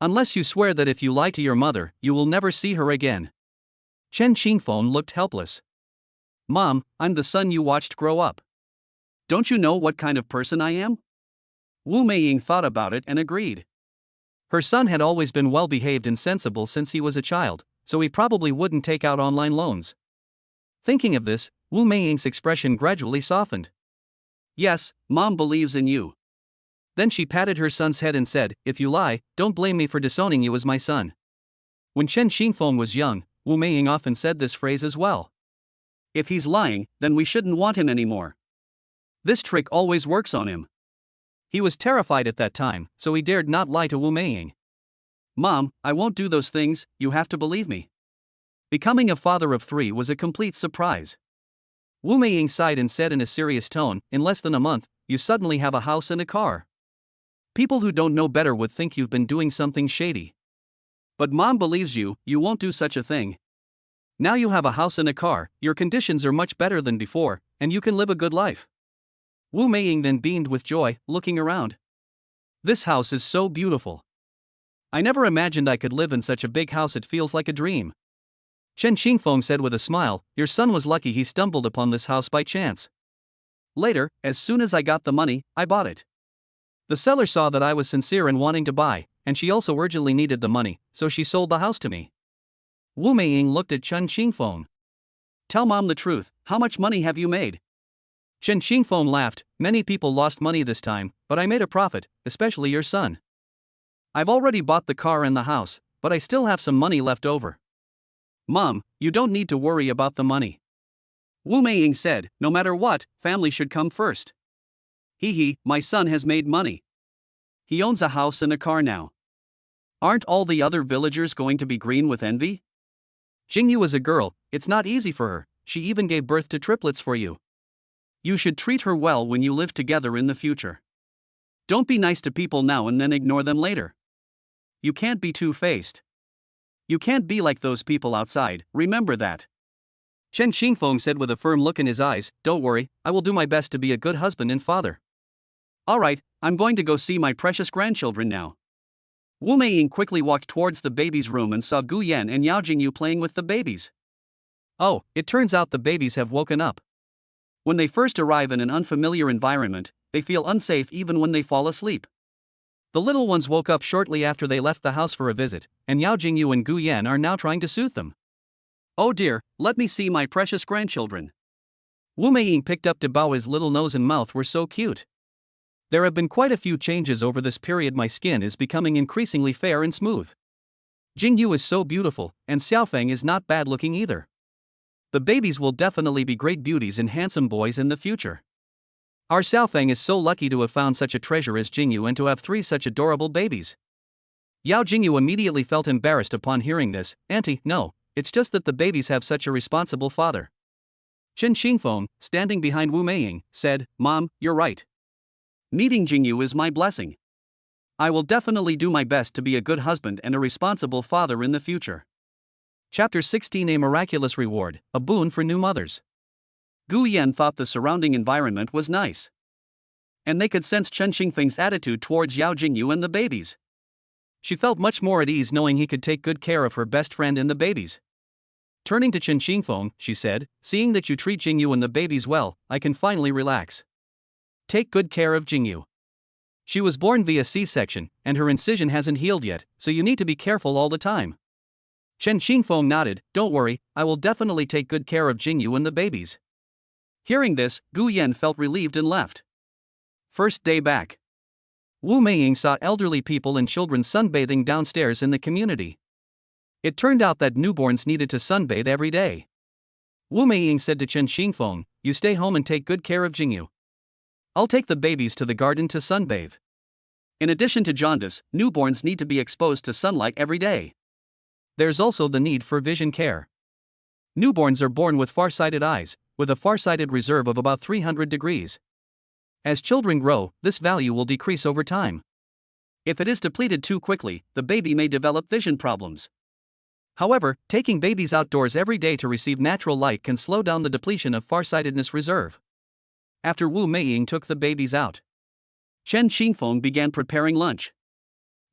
"Unless you swear that if you lie to your mother, you will never see her again." Chen Qingfeng looked helpless. "Mom, I'm the son you watched grow up. Don't you know what kind of person I am?" Wu Meiying thought about it and agreed. Her son had always been well-behaved and sensible since he was a child, so he probably wouldn't take out online loans. Thinking of this, Wu Meiying's expression gradually softened. "Yes, Mom believes in you." Then she patted her son's head and said, "If you lie, don't blame me for disowning you as my son." When Chen Xingfeng was young, Wu Meiying often said this phrase as well. "If he's lying, then we shouldn't want him anymore. This trick always works on him." He was terrified at that time, so he dared not lie to Wu Meiying. "Mom, I won't do those things, you have to believe me." Becoming a father of 3 was a complete surprise. Wu Meiying sighed and said in a serious tone, "In less than a month, you suddenly have a house and a car. People who don't know better would think you've been doing something shady. But Mom believes you, you won't do such a thing. Now you have a house and a car, your conditions are much better than before, and you can live a good life." Wu Meiying then beamed with joy, looking around. "This house is so beautiful. I never imagined I could live in such a big house, it feels like a dream." Chen Xingfeng said with a smile, "Your son was lucky he stumbled upon this house by chance. Later, as soon as I got the money, I bought it. The seller saw that I was sincere in wanting to buy, and she also urgently needed the money, so she sold the house to me." Wu Meiying looked at Chen Xingfeng. "Tell Mom the truth, how much money have you made?" Chen Xingfeng laughed, "Many people lost money this time, but I made a profit, especially your son. I've already bought the car and the house, but I still have some money left over." "Mom, you don't need to worry about the money." Wu Meiying said, "No matter what, family should come first. My son has made money. He owns a house and a car now. Aren't all the other villagers going to be green with envy? Jingyu is a girl, it's not easy for her, she even gave birth to triplets for you. You should treat her well when you live together in the future. Don't be nice to people now and then ignore them later. You can't be two-faced. You can't be like those people outside, remember that." Chen Xingfeng said with a firm look in his eyes, "Don't worry, I will do my best to be a good husband and father. Alright, I'm going to go see my precious grandchildren now." Wu Meiying quickly walked towards the baby's room and saw Gu Yan and Yao Jingyu playing with the babies. Oh, it turns out the babies have woken up. When they first arrive in an unfamiliar environment, they feel unsafe even when they fall asleep. The little ones woke up shortly after they left the house for a visit, and Yao Jingyu and Gu Yan are now trying to soothe them. "Oh dear, let me see my precious grandchildren." Wu Meiying picked up Debao's little nose and mouth were so cute. "There have been quite a few changes over this period, my skin is becoming increasingly fair and smooth. Jingyu is so beautiful, and Xiaofeng is not bad looking either. The babies will definitely be great beauties and handsome boys in the future. Our Xiaofeng is so lucky to have found such a treasure as Jingyu and to have 3 such adorable babies." Yao Jingyu immediately felt embarrassed upon hearing this. "Auntie, no, it's just that the babies have such a responsible father." Chen Xingfeng, standing behind Wu Meiying, said, "Mom, you're right. Meeting Jingyu is my blessing. I will definitely do my best to be a good husband and a responsible father in the future." Chapter 16: A Miraculous Reward, a boon for new mothers. Gu Yan thought the surrounding environment was nice. And they could sense Chen Xingfeng's attitude towards Yao Jingyu and the babies. She felt much more at ease knowing he could take good care of her best friend and the babies. Turning to Chen Xingfeng, she said, "Seeing that you treat Jingyu and the babies well, I can finally relax. Take good care of Jingyu. She was born via C-section, and her incision hasn't healed yet, so you need to be careful all the time." Chen Xingfeng nodded, "Don't worry, I will definitely take good care of Jingyu and the babies." Hearing this, Gu Yan felt relieved and left. First day back. Wu Meiying saw elderly people and children sunbathing downstairs in the community. It turned out that newborns needed to sunbathe every day. Wu Meiying said to Chen Xingfeng, "You stay home and take good care of Jingyu. I'll take the babies to the garden to sunbathe." In addition to jaundice, newborns need to be exposed to sunlight every day. There's also the need for vision care. Newborns are born with far-sighted eyes, with a far-sighted reserve of about 300 degrees. As children grow, this value will decrease over time. If it is depleted too quickly, the baby may develop vision problems. However, taking babies outdoors every day to receive natural light can slow down the depletion of farsightedness reserve. After Wu Meiying took the babies out, Chen Xingfeng began preparing lunch.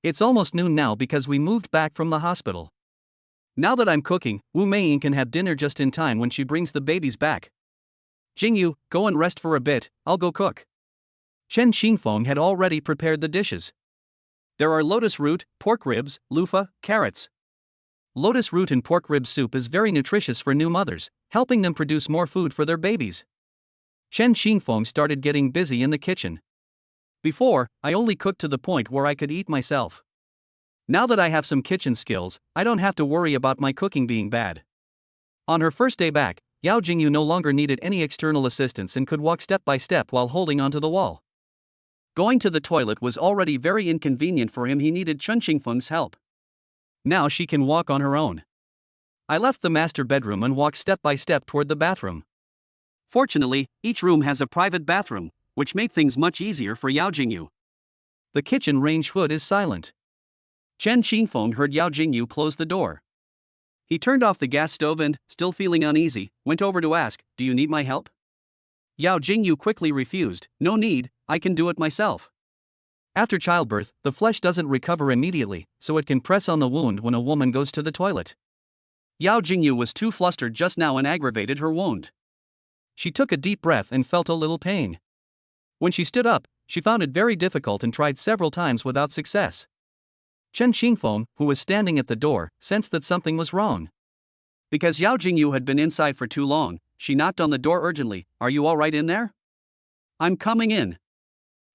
It's almost noon now because we moved back from the hospital. Now that I'm cooking, Wu Meiying can have dinner just in time when she brings the babies back. Jingyu, go and rest for a bit, I'll go cook. Chen Xingfeng had already prepared the dishes. There are lotus root, pork ribs, loofah, carrots. Lotus root and pork rib soup is very nutritious for new mothers, helping them produce more food for their babies. Chen Xingfeng started getting busy in the kitchen. Before, I only cooked to the point where I could eat myself. Now that I have some kitchen skills, I don't have to worry about my cooking being bad. On her first day back, Yao Jingyu no longer needed any external assistance and could walk step by step while holding onto the wall. Going to the toilet was already very inconvenient for him. He needed Chen Xingfeng's help. Now she can walk on her own. I left the master bedroom and walked step by step toward the bathroom. Fortunately, each room has a private bathroom, which made things much easier for Yao Jingyu. The kitchen range hood is silent. Chen Xingfeng heard Yao Jingyu close the door. He turned off the gas stove and, still feeling uneasy, went over to ask, "Do you need my help?" Yao Jingyu quickly refused, "No need, I can do it myself." After childbirth, the flesh doesn't recover immediately, so it can press on the wound when a woman goes to the toilet. Yao Jingyu was too flustered just now and aggravated her wound. She took a deep breath and felt a little pain. When she stood up, she found it very difficult and tried several times without success. Chen Xingfeng, who was standing at the door, sensed that something was wrong. Because Yao Jingyu had been inside for too long, she knocked on the door urgently. "Are you all right in there?" "I'm coming in."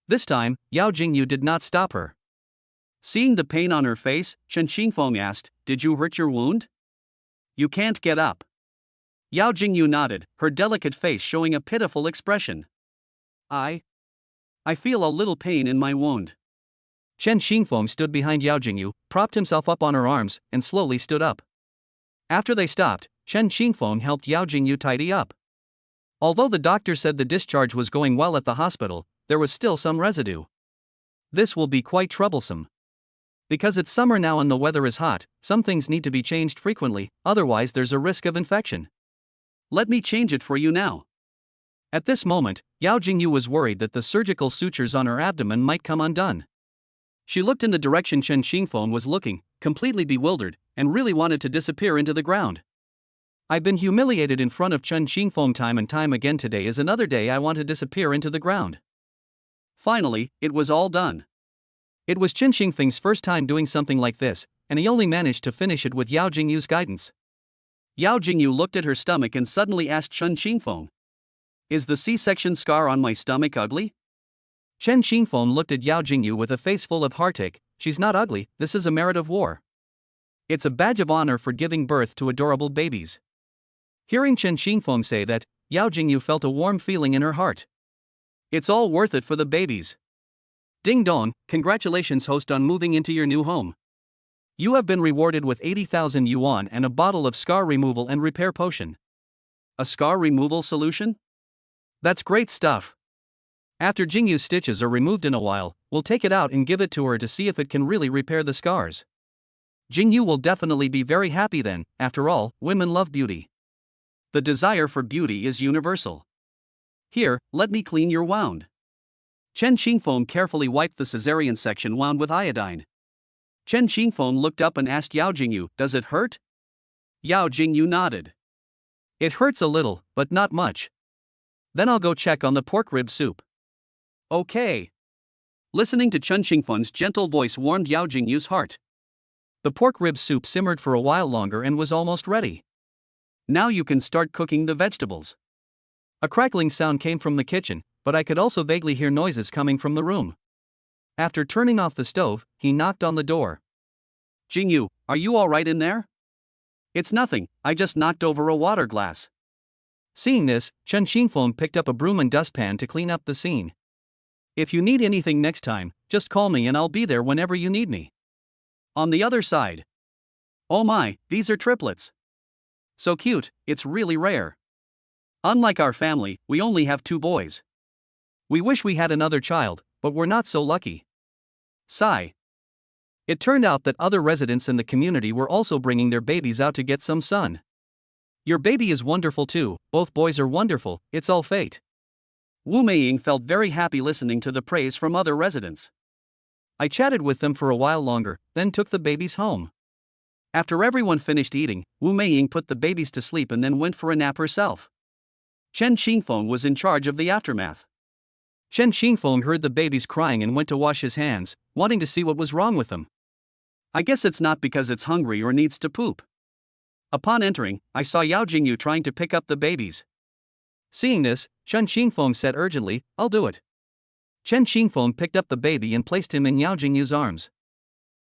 This time, Yao Jingyu did not stop her. Seeing the pain on her face, Chen Xingfeng asked, "Did you hurt your wound? You can't get up." Yao Jingyu nodded, her delicate face showing a pitiful expression. I feel a little pain in my wound." Chen Xingfeng stood behind Yao Jingyu, propped himself up on her arms, and slowly stood up. After they stopped, Chen Xingfeng helped Yao Jingyu tidy up. Although the doctor said the discharge was going well at the hospital, there was still some residue. This will be quite troublesome. Because it's summer now and the weather is hot, some things need to be changed frequently, otherwise there's a risk of infection. "Let me change it for you now." At this moment, Yao Jingyu was worried that the surgical sutures on her abdomen might come undone. She looked in the direction Chen Xingfeng was looking, completely bewildered, and really wanted to disappear into the ground. "I've been humiliated in front of Chen Xingfeng time and time again. Today is another day I want to disappear into the ground." Finally, it was all done. It was Chen Xingfeng's first time doing something like this, and he only managed to finish it with Yao Jingyu's guidance. Yao Jingyu looked at her stomach and suddenly asked Chen Xingfeng, "Is the C-section scar on my stomach ugly?" Chen Xingfeng looked at Yao Jingyu with a face full of heartache. "She's not ugly, this is a merit of war. It's a badge of honor for giving birth to adorable babies." Hearing Chen Xingfeng say that, Yao Jingyu felt a warm feeling in her heart. It's all worth it for the babies. Ding dong, congratulations host on moving into your new home. You have been rewarded with 80,000 yuan and a bottle of scar removal and repair potion. A scar removal solution? That's great stuff. After Jingyu's stitches are removed in a while, we'll take it out and give it to her to see if it can really repair the scars. Jingyu will definitely be very happy then. After all, women love beauty. The desire for beauty is universal. Here, let me clean your wound. Chen Xingfeng carefully wiped the cesarean section wound with iodine. Chen Xingfeng looked up and asked Yao Jingyu, "Does it hurt?" Yao Jingyu nodded. "It hurts a little, but not much. Then I'll go check on the pork rib soup." "Okay." Listening to Chen Xingfeng's gentle voice warmed Yao Jingyu's heart. The pork rib soup simmered for a while longer and was almost ready. "Now you can start cooking the vegetables." A crackling sound came from the kitchen, but I could also vaguely hear noises coming from the room. After turning off the stove, he knocked on the door. "Jingyu, are you all right in there?" "It's nothing, I just knocked over a water glass." Seeing this, Chen Xingfeng picked up a broom and dustpan to clean up the scene. "If you need anything next time, just call me and I'll be there whenever you need me." On the other side. "Oh my, these are triplets. So cute, it's really rare. Unlike our family, we only have 2 boys. We wish we had another child, but we're not so lucky." Sigh. It turned out that other residents in the community were also bringing their babies out to get some sun. "Your baby is wonderful too, both boys are wonderful, it's all fate." Wu Meiying felt very happy listening to the praise from other residents. I chatted with them for a while longer, then took the babies home. After everyone finished eating, Wu Meiying put the babies to sleep and then went for a nap herself. Chen Xingfeng was in charge of the aftermath. Chen Xingfeng heard the babies crying and went to wash his hands, wanting to see what was wrong with them. I guess it's not because it's hungry or needs to poop. Upon entering, I saw Yao Jingyu trying to pick up the babies. Seeing this, Chen Xingfeng said urgently, "I'll do it." Chen Xingfeng picked up the baby and placed him in Yao Jingyu's arms.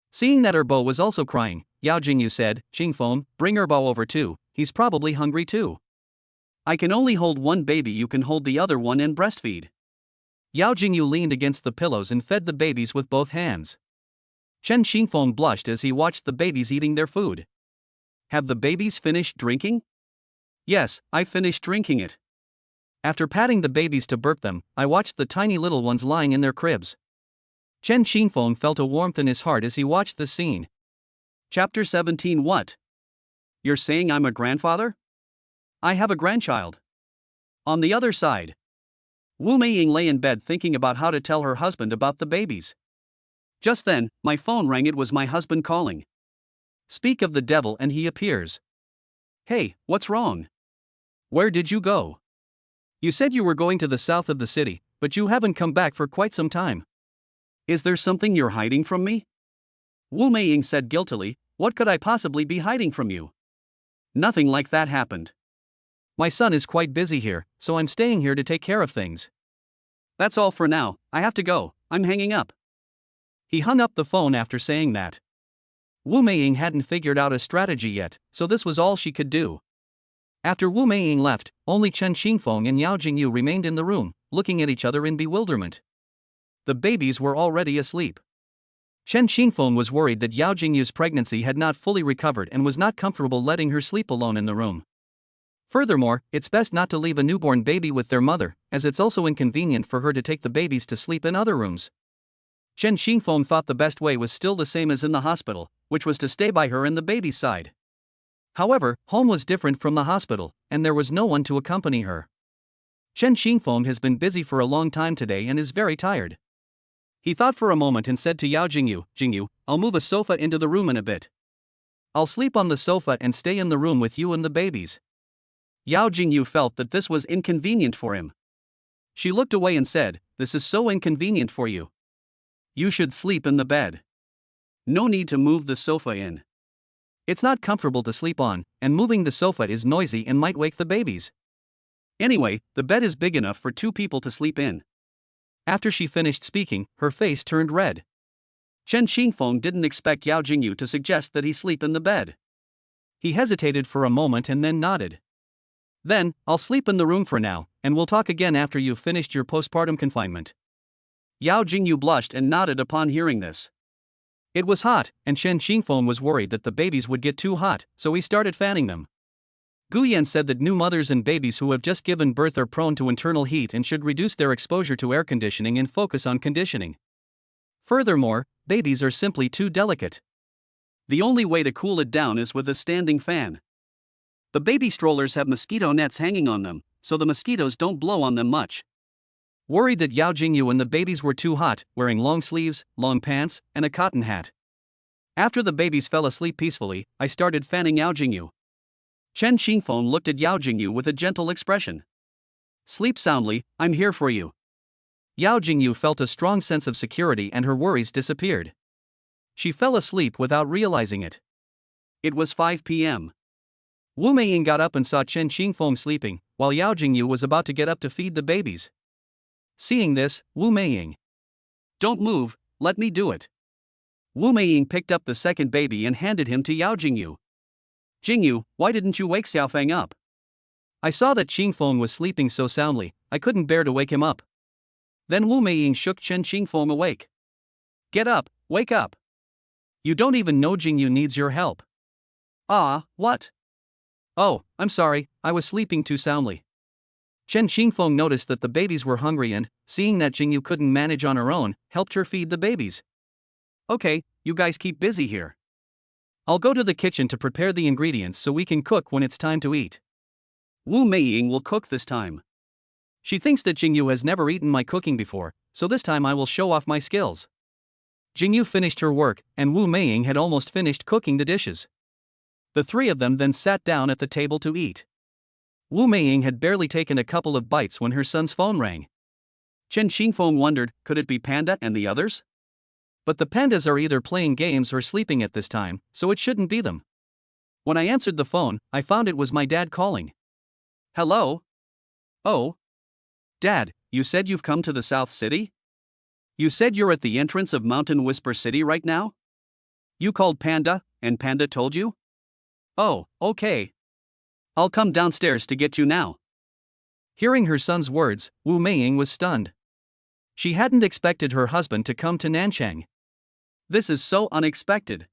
Seeing that Erbo was also crying, Yao Jingyu said, "Xingfeng, bring Erbo over too, he's probably hungry too." "I can only hold one baby, you can hold the other one and breastfeed." Yao Jingyu leaned against the pillows and fed the babies with both hands. Chen Xingfeng blushed as he watched the babies eating their food. "Have the babies finished drinking?" "Yes, I finished drinking it." After patting the babies to burp them, I watched the tiny little ones lying in their cribs. Chen Xingfeng felt a warmth in his heart as he watched the scene. Chapter 17. What? You're saying I'm a grandfather? I have a grandchild. On the other side, Wu Meiying lay in bed thinking about how to tell her husband about the babies. Just then, my phone rang. It was my husband calling. Speak of the devil and he appears. "Hey, what's wrong? Where did you go? You said you were going to the south of the city, but you haven't come back for quite some time. Is there something you're hiding from me?" Wu Meiying said guiltily, "What could I possibly be hiding from you? Nothing like that happened. My son is quite busy here, so I'm staying here to take care of things. That's all for now, I have to go, I'm hanging up." He hung up the phone after saying that. Wu Meiying hadn't figured out a strategy yet, so this was all she could do. After Wu Meiying left, only Chen Xingfeng and Yao Jingyu remained in the room, looking at each other in bewilderment. The babies were already asleep. Chen Xingfeng was worried that Yao Jingyu's pregnancy had not fully recovered and was not comfortable letting her sleep alone in the room. Furthermore, it's best not to leave a newborn baby with their mother, as it's also inconvenient for her to take the babies to sleep in other rooms. Chen Xingfeng thought the best way was still the same as in the hospital, which was to stay by her and the baby's side. However, home was different from the hospital, and there was no one to accompany her. Chen Xingfeng has been busy for a long time today and is very tired. He thought for a moment and said to Yao Jingyu, "Jingyu, I'll move a sofa into the room in a bit. I'll sleep on the sofa and stay in the room with you and the babies." Yao Jingyu felt that this was inconvenient for him. She looked away and said, "This is so inconvenient for you. You should sleep in the bed. No need to move the sofa in. It's not comfortable to sleep on, and moving the sofa is noisy and might wake the babies. Anyway, the bed is big enough for 2 people to sleep in." After she finished speaking, her face turned red. Chen Xingfeng didn't expect Yao Jingyu to suggest that he sleep in the bed. He hesitated for a moment and then nodded. "Then, I'll sleep in the room for now, and we'll talk again after you've finished your postpartum confinement." Yao Jingyu blushed and nodded upon hearing this. It was hot, and Chen Xingfeng was worried that the babies would get too hot, so he started fanning them. Guyan said that new mothers and babies who have just given birth are prone to internal heat and should reduce their exposure to air conditioning and focus on conditioning. Furthermore, babies are simply too delicate. The only way to cool it down is with a standing fan. The baby strollers have mosquito nets hanging on them, so the mosquitoes don't blow on them much. Worried that Yao Jingyu and the babies were too hot, wearing long sleeves, long pants, and a cotton hat. After the babies fell asleep peacefully, I started fanning Yao Jingyu. Chen Xingfeng looked at Yao Jingyu with a gentle expression. "Sleep soundly, I'm here for you." Yao Jingyu felt a strong sense of security and her worries disappeared. She fell asleep without realizing it. It was 5 p.m. Wu Meiying got up and saw Chen Xingfeng sleeping, while Yao Jingyu was about to get up to feed the babies. Seeing this, Wu Meiying, "Don't move, let me do it." Wu Meiying picked up the second baby and handed him to Yao Jingyu. "Jingyu, why didn't you wake Xiaofeng up?" I saw that Xingfeng was sleeping so soundly, I couldn't bear to wake him up. Then Wu Meiying shook Chen Xingfeng awake. "Get up, wake up. You don't even know Jingyu needs your help." "Ah, what?" "Oh, I'm sorry, I was sleeping too soundly." Chen Xingfeng noticed that the babies were hungry and, seeing that Jingyu couldn't manage on her own, helped her feed the babies. "Okay, you guys keep busy here. I'll go to the kitchen to prepare the ingredients so we can cook when it's time to eat. Wu Meiying will cook this time. She thinks that Jingyu has never eaten my cooking before, so this time I will show off my skills. Jingyu finished her work, and Wu Meiying had almost finished cooking the dishes. The three of them then sat down at the table to eat. Wu Meiying had barely taken a couple of bites when her son's phone rang. Chen Xingfeng wondered, could it be Panda and the others? But the pandas are either playing games or sleeping at this time, so it shouldn't be them. When I answered the phone, I found it was my dad calling. Hello? Oh. Dad, you said you've come to the South City? You said you're at the entrance of Mountain Whisper City right now? You called Panda, and Panda told you? Oh, okay. I'll come downstairs to get you now. Hearing her son's words, Wu Meiying was stunned. She hadn't expected her husband to come to Nanchang. This is so unexpected.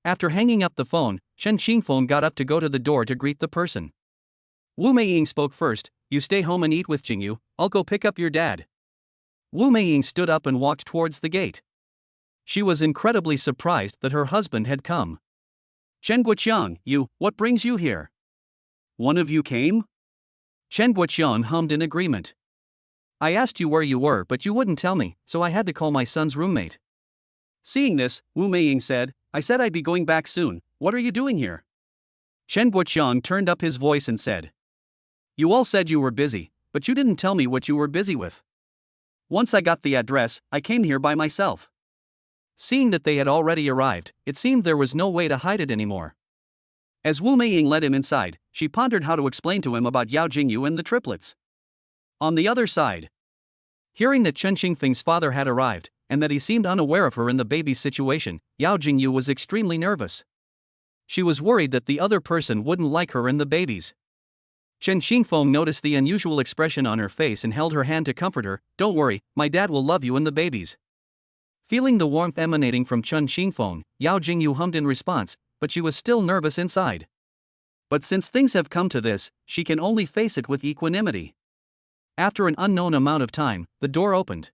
After hanging up the phone, Chen Xingfeng got up to go to the door to greet the person. Wu Meiying spoke first, you stay home and eat with Jingyu, I'll go pick up your dad. Wu Meiying stood up and walked towards the gate. She was incredibly surprised that her husband had come. Chen Guoqiang, what brings you here? One of you came? Chen Guoqiang hummed in agreement. I asked you where you were but you wouldn't tell me, so I had to call my son's roommate. Seeing this, Wu Meiying said, I said I'd be going back soon, what are you doing here? Chen Guoqiang turned up his voice and said. You all said you were busy, but you didn't tell me what you were busy with. Once I got the address, I came here by myself. Seeing that they had already arrived, it seemed there was no way to hide it anymore. As Wu Meiying led him inside, she pondered how to explain to him about Yao Jingyu and the triplets. On the other side, hearing that Chen Xingfeng's father had arrived, and that he seemed unaware of her in the baby's situation, Yao Jingyu was extremely nervous. She was worried that the other person wouldn't like her and the babies. Chen Xingfeng noticed the unusual expression on her face and held her hand to comfort her. Don't worry, my dad will love you and the babies. Feeling the warmth emanating from Chen Xingfeng, Yao Jingyu hummed in response, but she was still nervous inside. But since things have come to this, she can only face it with equanimity. After an unknown amount of time, the door opened.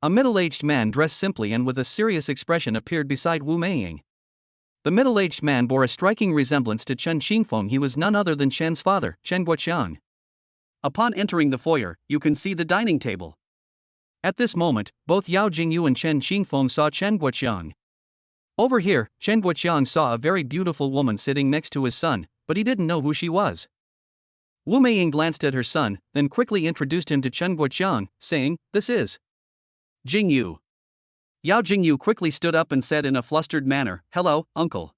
A middle-aged man dressed simply and with a serious expression appeared beside Wu Meiying. The middle-aged man bore a striking resemblance to Chen Xingfeng. He was none other than Chen's father, Chen Guoqiang. Upon entering the foyer, you can see the dining table. At this moment, both Yao Jingyu and Chen Xingfeng saw Chen Guoqiang. Over here, Chen Guoqiang saw a very beautiful woman sitting next to his son, but he didn't know who she was. Wu Meiying glanced at her son, then quickly introduced him to Chen Guoqiang, saying, This is Jingyu. Yao Jingyu quickly stood up and said in a flustered manner, Hello, uncle.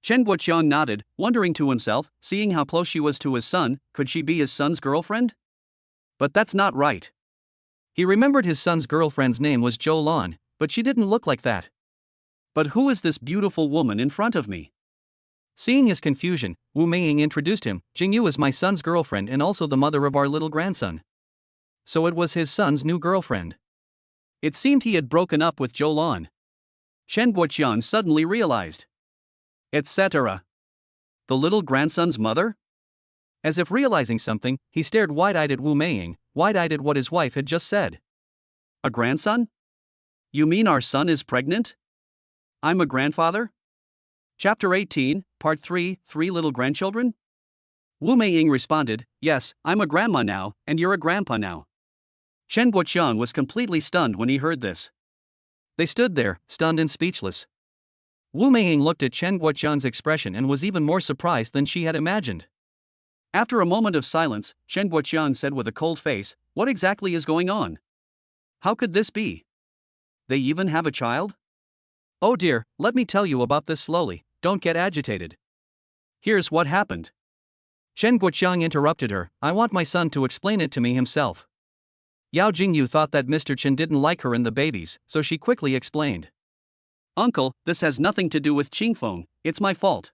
Chen Guoqiang nodded, wondering to himself, seeing how close she was to his son, could she be his son's girlfriend? But that's not right. He remembered his son's girlfriend's name was Zhou Lan, but she didn't look like that. But who is this beautiful woman in front of me? Seeing his confusion, Wu Meiying introduced him. Jingyu is my son's girlfriend and also the mother of our little grandson. So it was his son's new girlfriend. It seemed he had broken up with Zhou Lan. Chen Guoqiang suddenly realized. Etc. The little grandson's mother? As if realizing something, he stared wide-eyed at Wu Meiying, wide-eyed at what his wife had just said. A grandson? You mean our son is pregnant? I'm a grandfather? Chapter 18, Part 3, Three Little Grandchildren? Wu Meiying responded, Yes, I'm a grandma now, and you're a grandpa now. Chen Guoqiang was completely stunned when he heard this. They stood there, stunned and speechless. Wu Meiying looked at Chen Guoqiang's expression and was even more surprised than she had imagined. After a moment of silence, Chen Guoqiang said with a cold face, What exactly is going on? How could this be? They even have a child? Oh dear, let me tell you about this slowly, don't get agitated. Here's what happened. Chen Guoqiang interrupted her, I want my son to explain it to me himself. Yao Jingyu thought that Mr. Chen didn't like her and the babies, so she quickly explained. Uncle, this has nothing to do with Xingfeng, it's my fault.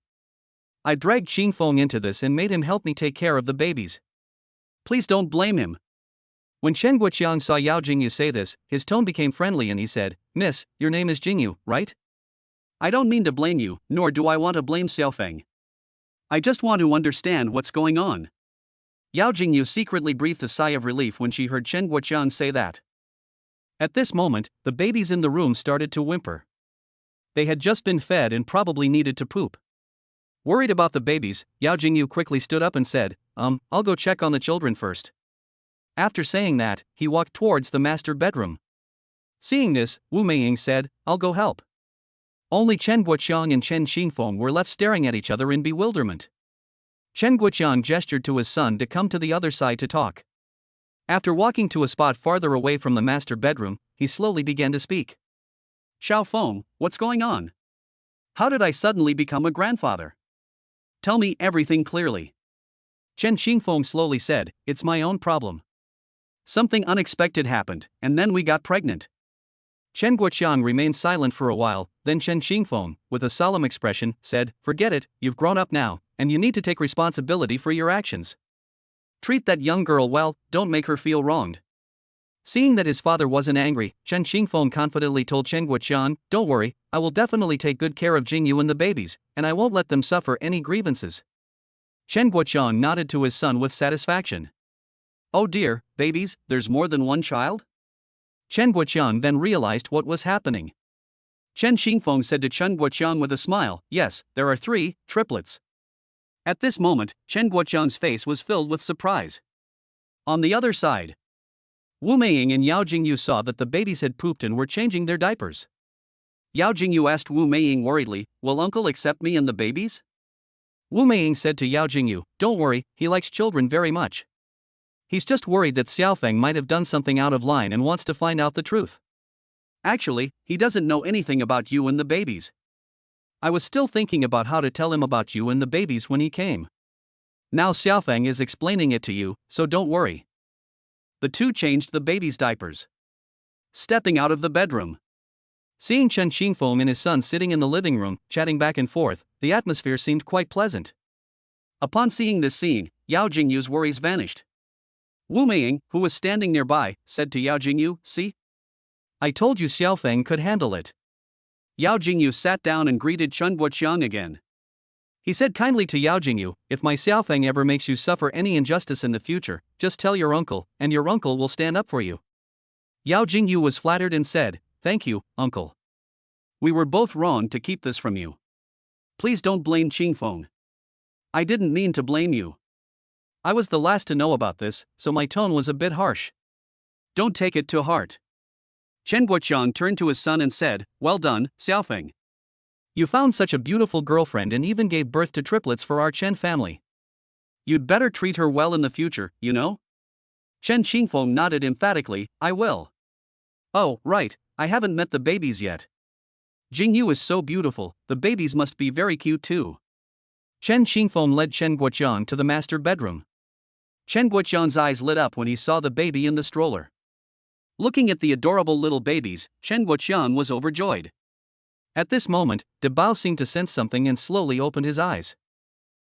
I dragged Xingfeng into this and made him help me take care of the babies. Please don't blame him. When Chen Guoqiang saw Yao Jingyu say this, his tone became friendly and he said, Miss, your name is Jingyu, right? I don't mean to blame you, nor do I want to blame Xiaofeng. I just want to understand what's going on. Yao Jingyu secretly breathed a sigh of relief when she heard Chen Guoqiang say that. At this moment, the babies in the room started to whimper. They had just been fed and probably needed to poop. Worried about the babies, Yao Jingyu quickly stood up and said, I'll go check on the children first. After saying that, he walked towards the master bedroom. Seeing this, Wu Meiying said, "I'll go help." Only Chen Guoqiang and Chen Xingfeng were left staring at each other in bewilderment. Chen Guoqiang gestured to his son to come to the other side to talk. After walking to a spot farther away from the master bedroom, he slowly began to speak. "Xiao Feng, what's going on? How did I suddenly become a grandfather? Tell me everything clearly." Chen Xingfeng slowly said, "It's my own problem. Something unexpected happened, and then we got pregnant." Chen Guoqiang remained silent for a while, then Chen Xingfeng, with a solemn expression, said, "Forget it, you've grown up now, and you need to take responsibility for your actions. Treat that young girl well, don't make her feel wronged." Seeing that his father wasn't angry, Chen Xingfeng confidently told Chen Guoqiang, "Don't worry, I will definitely take good care of Jingyu and the babies, and I won't let them suffer any grievances." Chen Guoqiang nodded to his son with satisfaction. "Oh dear, babies, there's more than one child?" Chen Guoqiang then realized what was happening. Chen Xingfeng said to Chen Guoqiang with a smile, "Yes, there are 3 triplets." At this moment, Chen Guoqiang's face was filled with surprise. On the other side, Wu Meiying and Yao Jingyu saw that the babies had pooped and were changing their diapers. Yao Jingyu asked Wu Meiying worriedly, "Will uncle accept me and the babies?" Wu Meiying said to Yao Jingyu, "Don't worry, he likes children very much. He's just worried that Xiaofeng might have done something out of line and wants to find out the truth. Actually, he doesn't know anything about you and the babies. I was still thinking about how to tell him about you and the babies when he came. Now Xiaofeng is explaining it to you, so don't worry." The two changed the baby's diapers. Stepping out of the bedroom. Seeing Chen Xingfeng and his son sitting in the living room, chatting back and forth, the atmosphere seemed quite pleasant. Upon seeing this scene, Yao Jingyu's worries vanished. Wu Meiying, who was standing nearby, said to Yao Jingyu, "See? I told you Xiaofeng could handle it." Yao Jingyu sat down and greeted Chen Guoqiang again. He said kindly to Yao Jingyu, "If my Xiaofeng ever makes you suffer any injustice in the future, just tell your uncle, and your uncle will stand up for you." Yao Jingyu was flattered and said, "Thank you, uncle. We were both wrong to keep this from you. Please don't blame Xingfeng. I didn't mean to blame you. I was the last to know about this, so my tone was a bit harsh. Don't take it to heart." Chen Guoqiang turned to his son and said, "Well done, Xiaofeng. You found such a beautiful girlfriend and even gave birth to triplets for our Chen family. You'd better treat her well in the future, you know?" Chen Xingfeng nodded emphatically, "I will." "Oh, right, I haven't met the babies yet. Jingyu is so beautiful, the babies must be very cute too." Chen Xingfeng led Chen Guoqiang to the master bedroom. Chen Guoqiang's eyes lit up when he saw the baby in the stroller. Looking at the adorable little babies, Chen Guoqiang was overjoyed. At this moment, De Bao seemed to sense something and slowly opened his eyes.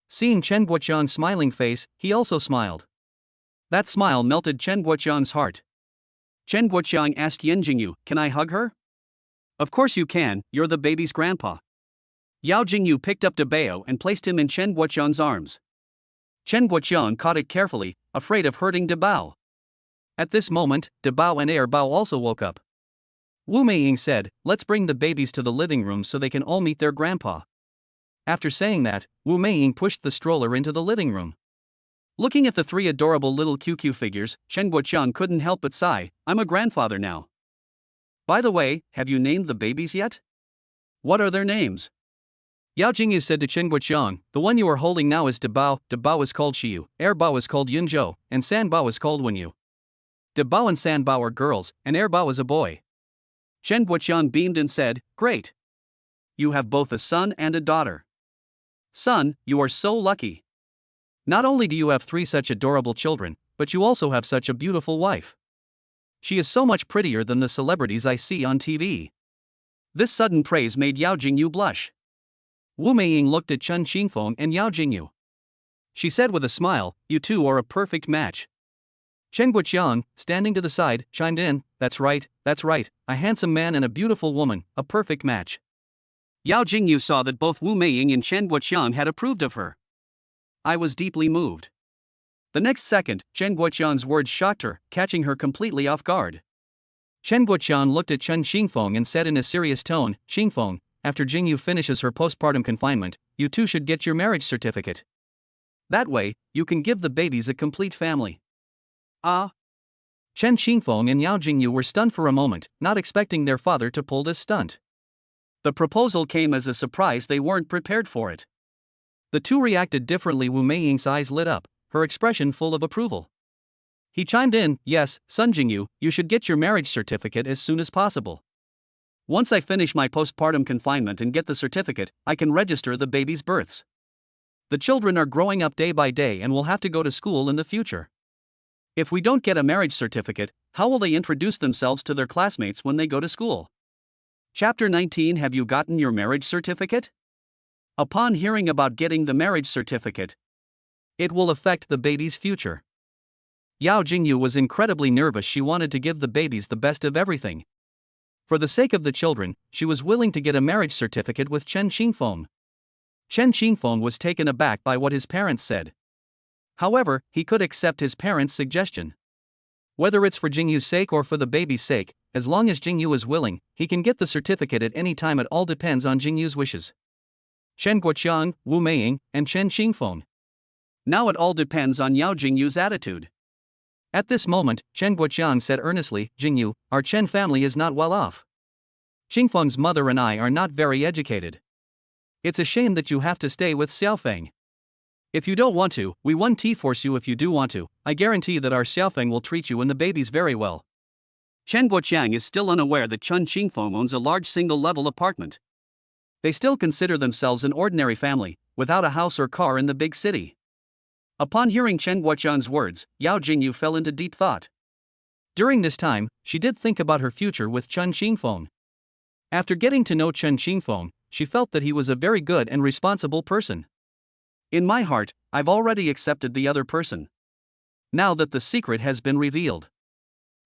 Seeing Chen Guoqiang's smiling face, he also smiled. That smile melted Chen Guoqiang's heart. Chen Guoqiang asked Yan Jingyu, "Can I hug her?" "Of course you can, you're the baby's grandpa." Yao Jingyu picked up De Bao and placed him in Chen Guoqiang's arms. Chen Guoqiang caught it carefully, afraid of hurting De Bao. At this moment, De Bao and Air Bao also woke up. Wu Meiying said, "Let's bring the babies to the living room so they can all meet their grandpa." After saying that, Wu Meiying pushed the stroller into the living room. Looking at the 3 adorable little QQ figures, Chen Guoqiang couldn't help but sigh, "I'm a grandfather now." "By the way, have you named the babies yet? What are their names?" Yao Jingyu said to Chen Guoqiang, "The one you are holding now is De Bao is called Xiyu, Air Bao is called Yunzhou, and San Bao is called Wenyu. De Bao and San Bao are girls, and Air Bao is a boy." Chen Guoqiang beamed and said, "Great. You have both a son and a daughter. Son, you are so lucky. Not only do you have 3 such adorable children, but you also have such a beautiful wife. She is so much prettier than the celebrities I see on TV." This sudden praise made Yao Jingyu blush. Wu Meiying looked at Chen Xingfeng and Yao Jingyu. She said with a smile, "You two are a perfect match." Chen Guoqiang, standing to the side, chimed in, that's right, a handsome man and a beautiful woman, a perfect match." Yao Jingyu saw that both Wu Meiying and Chen Guoqiang had approved of her. I was deeply moved. The next second, Chen Guoqiang's words shocked her, catching her completely off guard. Chen Guoqiang looked at Chen Xingfeng and said in a serious tone, "Xingfeng, after Jingyu finishes her postpartum confinement, you two should get your marriage certificate. That way, you can give the babies a complete family." "Ah, Chen Xingfeng and Yao Jingyu were stunned for a moment, not expecting their father to pull this stunt. The proposal came as a surprise, they weren't prepared for it. The two reacted differently. Wu Meiying's eyes lit up, her expression full of approval. He chimed in, yes, Sun Jingyu, you should get your marriage certificate as soon as possible. Once I finish my postpartum confinement and get the certificate, I can register the baby's births. The children are growing up day by day and will have to go to school in the future. If we don't get a marriage certificate, how will they introduce themselves to their classmates when they go to school? Chapter 19. Have you gotten your marriage certificate? Upon hearing about getting the marriage certificate, it will affect the baby's future. Yao Jingyu was incredibly nervous. She wanted to give the babies the best of everything. For the sake of the children, she was willing to get a marriage certificate with Chen Xingfeng. Chen Xingfeng was taken aback by what his parents said. However, he could accept his parents' suggestion. Whether it's for Jingyu's sake or for the baby's sake, as long as Jingyu is willing, he can get the certificate at any time. It all depends on Jingyu's wishes. Chen Guoqiang, Wu Meiying, and Chen Xingfeng. Now it all depends on Yao Jingyu's attitude. At this moment, Chen Guoqiang said earnestly, Jingyu, our Chen family is not well off. Xingfeng's mother and I are not very educated. It's a shame that you have to stay with Xiaofeng. If you don't want to, we won't force you. If you do want to, I guarantee that our Xiaofeng will treat you and the babies very well. Chen Guoqiang is still unaware that Chen Xingfeng owns a large single-level apartment. They still consider themselves an ordinary family, without a house or car in the big city. Upon hearing Chen Guoqiang's words, Yao Jingyu fell into deep thought. During this time, she did think about her future with Chen Xingfeng. After getting to know Chen Xingfeng, she felt that he was a very good and responsible person. In my heart, I've already accepted the other person. Now that the secret has been revealed.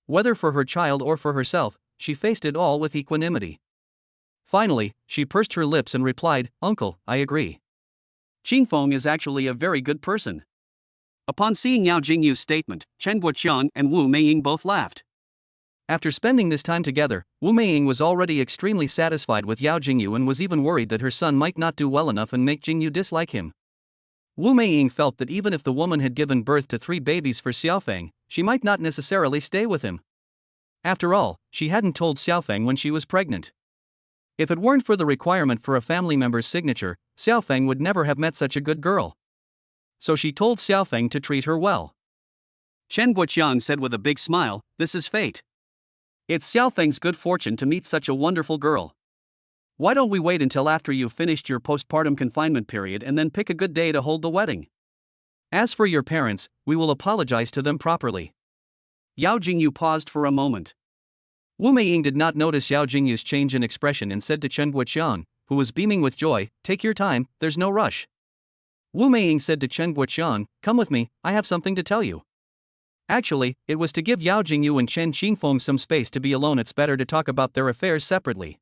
Whether for her child or for herself, she faced it all with equanimity. Finally, she pursed her lips and replied, Uncle, I agree. Xingfeng is actually a very good person. Upon seeing Yao Jingyu's statement, Chen Guoqiang and Wu Meiying both laughed. After spending this time together, Wu Meiying was already extremely satisfied with Yao Jingyu and was even worried that her son might not do well enough and make Jingyu dislike him. Wu Meiying felt that even if the woman had given birth to 3 babies for Xiaofeng, she might not necessarily stay with him. After all, she hadn't told Xiaofeng when she was pregnant. If it weren't for the requirement for a family member's signature, Xiaofeng would never have met such a good girl. So she told Xiaofeng to treat her well. Chen Guoqiang said with a big smile, this is fate. It's Xiaofeng's good fortune to meet such a wonderful girl. Why don't we wait until after you've finished your postpartum confinement period and then pick a good day to hold the wedding? As for your parents, we will apologize to them properly. Yao Jingyu paused for a moment. Wu Meiying did not notice Yao Jingyu's change in expression and said to Chen Guoqiang, who was beaming with joy, take your time, there's no rush. Wu Meiying said to Chen Guoqiang, come with me, I have something to tell you. Actually, it was to give Yao Jingyu and Chen Xingfeng some space to be alone. It's better to talk about their affairs separately.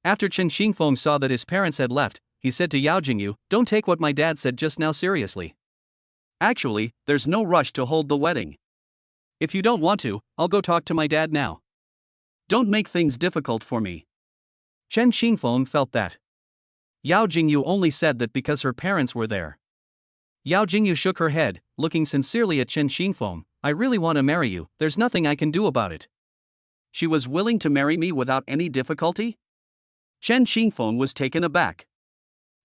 After Chen Xingfeng saw that his parents had left, he said to Yao Jingyu, don't take what my dad said just now seriously. Actually, there's no rush to hold the wedding. If you don't want to, I'll go talk to my dad now. Don't make things difficult for me. Chen Xingfeng felt that. Yao Jingyu only said that because her parents were there. Yao Jingyu shook her head, looking sincerely at Chen Xingfeng, I really want to marry you, there's nothing I can do about it. She was willing to marry me without any difficulty? Chen Xingfeng was taken aback.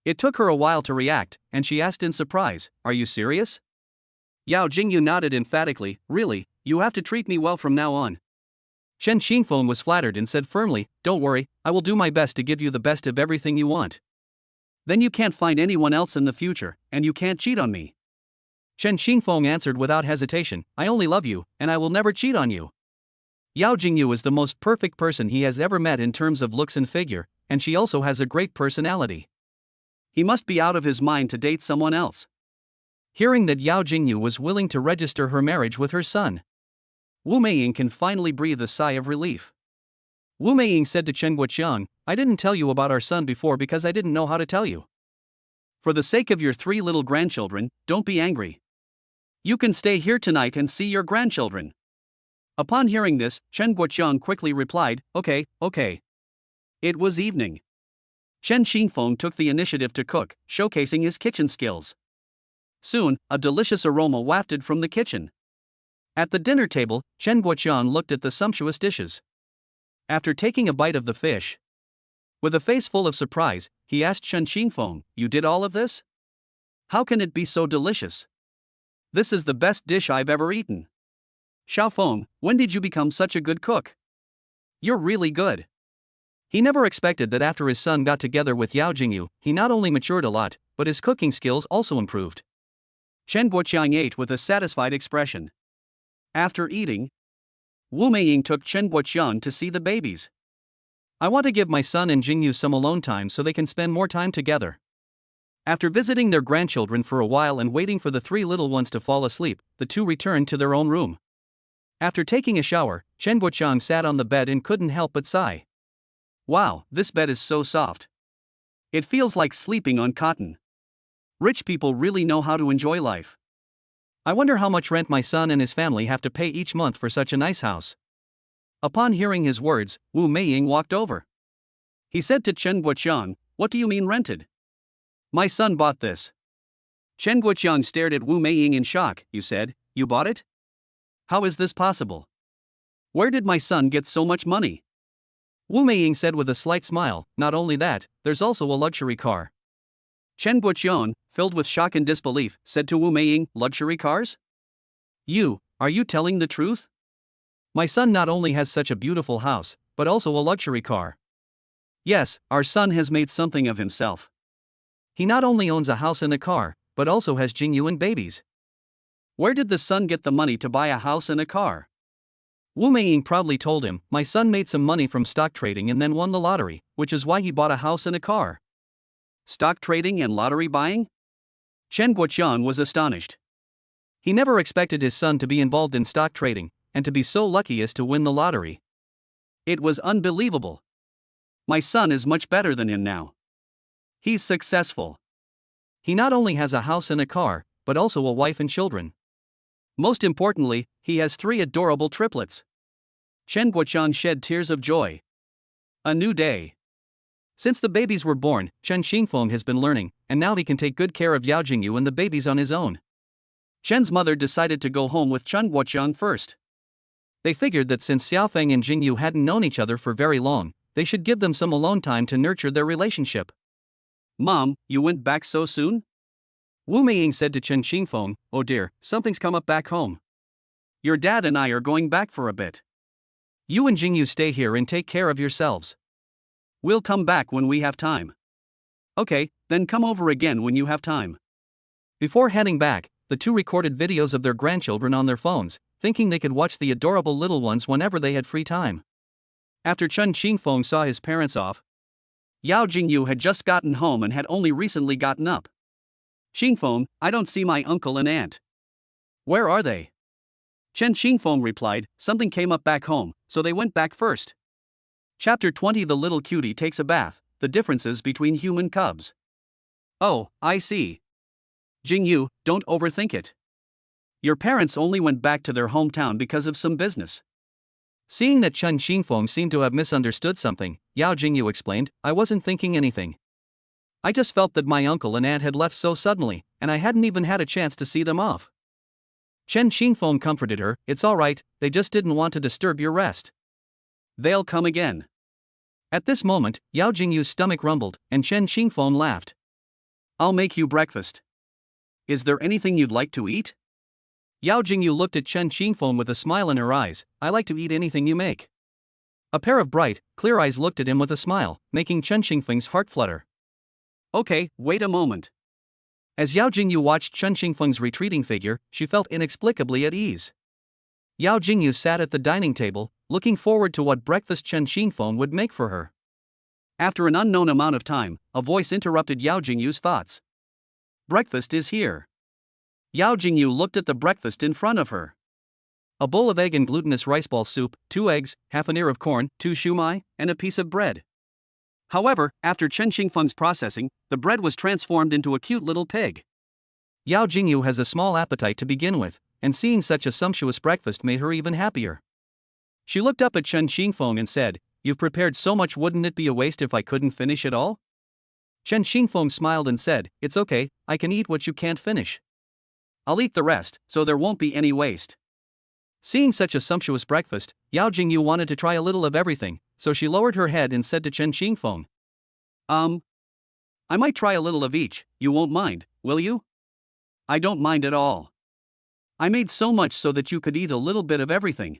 It took her a while to react, and she asked in surprise, are you serious? Yao Jingyu nodded emphatically, really, you have to treat me well from now on. Chen Xingfeng was flattered and said firmly, don't worry, I will do my best to give you the best of everything you want. Then you can't find anyone else in the future, and you can't cheat on me. Chen Xingfeng answered without hesitation, I only love you, and I will never cheat on you. Yao Jingyu is the most perfect person he has ever met in terms of looks and figure, and she also has a great personality. He must be out of his mind to date someone else. Hearing that Yao Jingyu was willing to register her marriage with her son, Wu Meiying can finally breathe a sigh of relief. Wu Meiying said to Chen Guoqiang, I didn't tell you about our son before because I didn't know how to tell you. For the sake of your 3 little grandchildren, don't be angry. You can stay here tonight and see your grandchildren. Upon hearing this, Chen Guoqiang quickly replied, okay. It was evening. Chen Xingfeng took the initiative to cook, showcasing his kitchen skills. Soon, a delicious aroma wafted from the kitchen. At the dinner table, Chen Guoqiang looked at the sumptuous dishes. After taking a bite of the fish, with a face full of surprise, he asked Chen Xingfeng, "You did all of this? How can it be so delicious? This is the best dish I've ever eaten. Xiaofeng, when did you become such a good cook? You're really good." He never expected that after his son got together with Yao Jingyu, he not only matured a lot, but his cooking skills also improved. Chen Guoqiang ate with a satisfied expression. After eating, Wu Meiying took Chen Guoqiang to see the babies. "I want to give my son and Jingyu some alone time so they can spend more time together." After visiting their grandchildren for a while and waiting for the three little ones to fall asleep, the two returned to their own room. After taking a shower, Chen Guoqiang sat on the bed and couldn't help but sigh. "Wow, this bed is so soft. It feels like sleeping on cotton. Rich people really know how to enjoy life. I wonder how much rent my son and his family have to pay each month for such a nice house." Upon hearing his words, Wu Meiying walked over. He said to Chen Guoqiang, "What do you mean rented? My son bought this." Chen Guoqiang stared at Wu Meiying in shock. "You said, you bought it? How is this possible? Where did my son get so much money?" Wu Meiying said with a slight smile, "Not only that, there's also a luxury car." Chen Guoqiang, filled with shock and disbelief, said to Wu Meiying, "Luxury cars? Are you telling the truth? My son not only has such a beautiful house, but also a luxury car." "Yes, our son has made something of himself. He not only owns a house and a car, but also has Jingyu and babies." "Where did the son get the money to buy a house and a car?" Wu Meiying proudly told him, "My son made some money from stock trading and then won the lottery, which is why he bought a house and a car." "Stock trading and lottery buying?" Chen Guoqiang was astonished. He never expected his son to be involved in stock trading, and to be so lucky as to win the lottery. It was unbelievable. "My son is much better than him now. He's successful. He not only has a house and a car, but also a wife and children. Most importantly, he has 3 adorable triplets." Chen Guoqiang shed tears of joy. A new day. Since the babies were born, Chen Xingfeng has been learning, and now he can take good care of Yao Jingyu and the babies on his own. Chen's mother decided to go home with Chen Guoqiang first. They figured that since Xiaofeng and Jingyu hadn't known each other for very long, they should give them some alone time to nurture their relationship. "Mom, you went back so soon?" Wu Meiying said to Chen Xingfeng, "Oh dear, something's come up back home. Your dad and I are going back for a bit. You and Jingyu stay here and take care of yourselves. We'll come back when we have time." "Okay, then come over again when you have time." Before heading back, the two recorded videos of their grandchildren on their phones, thinking they could watch the adorable little ones whenever they had free time. After Chen Xingfeng saw his parents off, Yao Jingyu had just gotten home and had only recently gotten up. "Xingfeng, I don't see my uncle and aunt. Where are they?" Chen Xingfeng replied, "Something came up back home, so they went back first." Chapter 20. The little cutie takes a bath, the differences between human cubs. "Oh, I see. Jingyu, don't overthink it. Your parents only went back to their hometown because of some business." Seeing that Chen Xingfeng seemed to have misunderstood something, Yao Jingyu explained, "I wasn't thinking anything. I just felt that my uncle and aunt had left so suddenly, and I hadn't even had a chance to see them off." Chen Xingfeng comforted her, "It's alright, they just didn't want to disturb your rest. They'll come again." At this moment, Yao Jingyu's stomach rumbled, and Chen Xingfeng laughed. "I'll make you breakfast. Is there anything you'd like to eat?" Yao Jingyu looked at Chen Xingfeng with a smile in her eyes. "I like to eat anything you make." A pair of bright, clear eyes looked at him with a smile, making Chen Xingfeng's heart flutter. "Okay, wait a moment." As Yao Jingyu watched Chen Xingfeng's retreating figure, she felt inexplicably at ease. Yao Jingyu sat at the dining table, looking forward to what breakfast Chen Xingfeng would make for her. After an unknown amount of time, a voice interrupted Yao Jingyu's thoughts. "Breakfast is here." Yao Jingyu looked at the breakfast in front of her. A bowl of egg and glutinous rice ball soup, 2 eggs, half an ear of corn, 2 shumai, and a piece of bread. However, after Chen Xingfeng's processing, the bread was transformed into a cute little pig. Yao Jingyu has a small appetite to begin with, and seeing such a sumptuous breakfast made her even happier. She looked up at Chen Xingfeng and said, "You've prepared so much, wouldn't it be a waste if I couldn't finish it all?" Chen Xingfeng smiled and said, "It's okay, I can eat what you can't finish. I'll eat the rest, so there won't be any waste." Seeing such a sumptuous breakfast, Yao Jingyu wanted to try a little of everything, so she lowered her head and said to Chen Xingfeng, I might try a little of each, you won't mind, will you? I don't mind at all. I made so much so that you could eat a little bit of everything.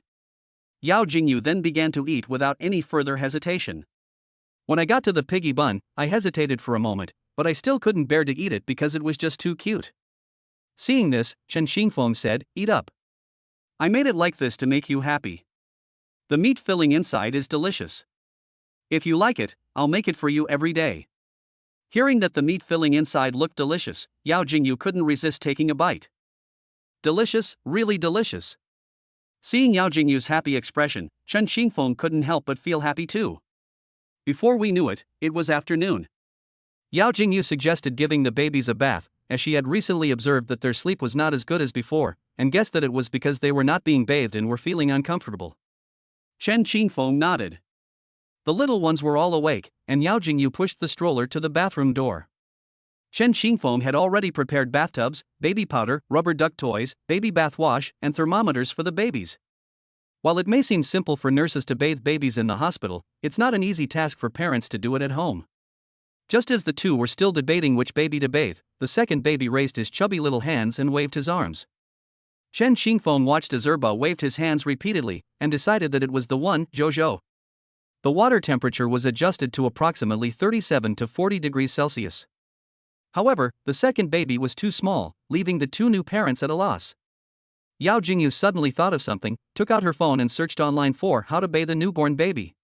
Yao Jingyu then began to eat without any further hesitation. When I got to the piggy bun, I hesitated for a moment, but I still couldn't bear to eat it because it was just too cute. Seeing this, Chen Xingfeng said, eat up. I made it like this to make you happy. The meat filling inside is delicious. If you like it, I'll make it for you every day. Hearing that the meat filling inside looked delicious, Yao Jingyu couldn't resist taking a bite. Delicious, really delicious. Seeing Yao Jingyu's happy expression, Chen Xingfeng couldn't help but feel happy too. Before we knew it, it was afternoon. Yao Jingyu suggested giving the babies a bath, as she had recently observed that their sleep was not as good as before, and guessed that it was because they were not being bathed and were feeling uncomfortable. Chen Xingfeng nodded. The little ones were all awake, and Yao Jingyu pushed the stroller to the bathroom door. Chen Xingfeng had already prepared bathtubs, baby powder, rubber duck toys, baby bath wash, and thermometers for the babies. While it may seem simple for nurses to bathe babies in the hospital, it's not an easy task for parents to do it at home. Just as the two were still debating which baby to bathe, the second baby raised his chubby little hands and waved his arms. Chen Xingfeng watched as Erba waved his hands repeatedly, and decided that it was the one, Zhou. The water temperature was adjusted to approximately 37 to 40 degrees Celsius. However, the second baby was too small, leaving the two new parents at a loss. Yao Jingyu suddenly thought of something, took out her phone and searched online for how to bathe a newborn baby.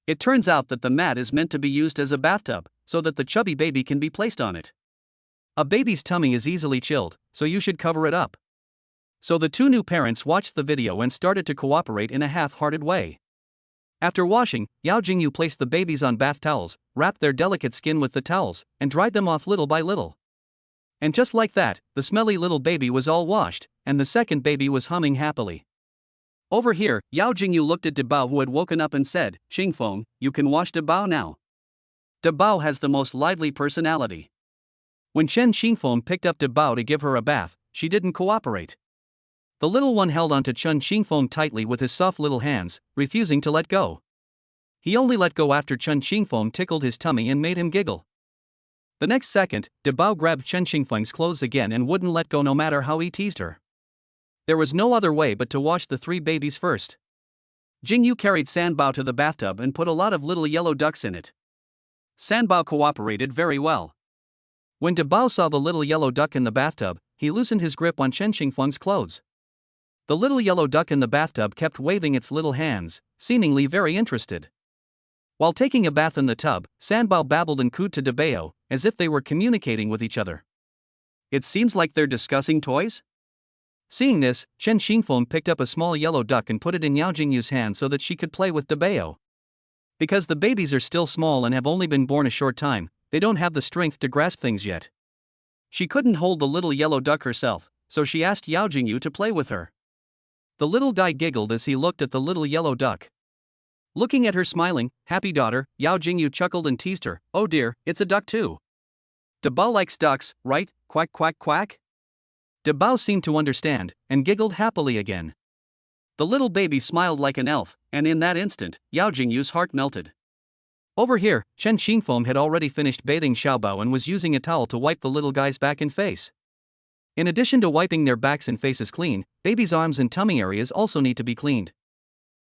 It turns out that the mat is meant to be used as a bathtub, so that the chubby baby can be placed on it. A baby's tummy is easily chilled, so you should cover it up. So the two new parents watched the video and started to cooperate in a half-hearted way. After washing, Yao Jingyu placed the babies on bath towels, wrapped their delicate skin with the towels, and dried them off little by little. And just like that, the smelly little baby was all washed, and the second baby was humming happily. Over here, Yao Jingyu looked at Dabao, who had woken up, and said, Xingfeng, you can wash Dabao now. Dabao has the most lively personality. When Chen Xingfeng picked up Dabao to give her a bath, she didn't cooperate. The little one held onto Chen Xingfeng tightly with his soft little hands, refusing to let go. He only let go after Chen Xingfeng tickled his tummy and made him giggle. The next second, Dabao grabbed Chen Xingfeng's clothes again and wouldn't let go no matter how he teased her. There was no other way but to wash the three babies first. Jingyu carried Sanbao to the bathtub and put a lot of little yellow ducks in it. Sanbao cooperated very well. When Dabao saw the little yellow duck in the bathtub, he loosened his grip on Chen Xingfeng's clothes. The little yellow duck in the bathtub kept waving its little hands, seemingly very interested. While taking a bath in the tub, Sanbao babbled and cooed to Dabao, as if they were communicating with each other. It seems like they're discussing toys? Seeing this, Chen Xingfeng picked up a small yellow duck and put it in Yao Jingyu's hand so that she could play with Dabao. Because the babies are still small and have only been born a short time, they don't have the strength to grasp things yet. She couldn't hold the little yellow duck herself, so she asked Yao Jingyu to play with her. The little guy giggled as he looked at the little yellow duck. Looking at her smiling, happy daughter, Yao Jingyu chuckled and teased her, oh dear, it's a duck too. Dabao likes ducks, right? Quack quack quack? Dabao seemed to understand, and giggled happily again. The little baby smiled like an elf, and in that instant, Yao Jingyu's heart melted. Over here, Chen Xingfeng had already finished bathing Xiaobao and was using a towel to wipe the little guy's back and face. In addition to wiping their backs and faces clean, baby's arms and tummy areas also need to be cleaned.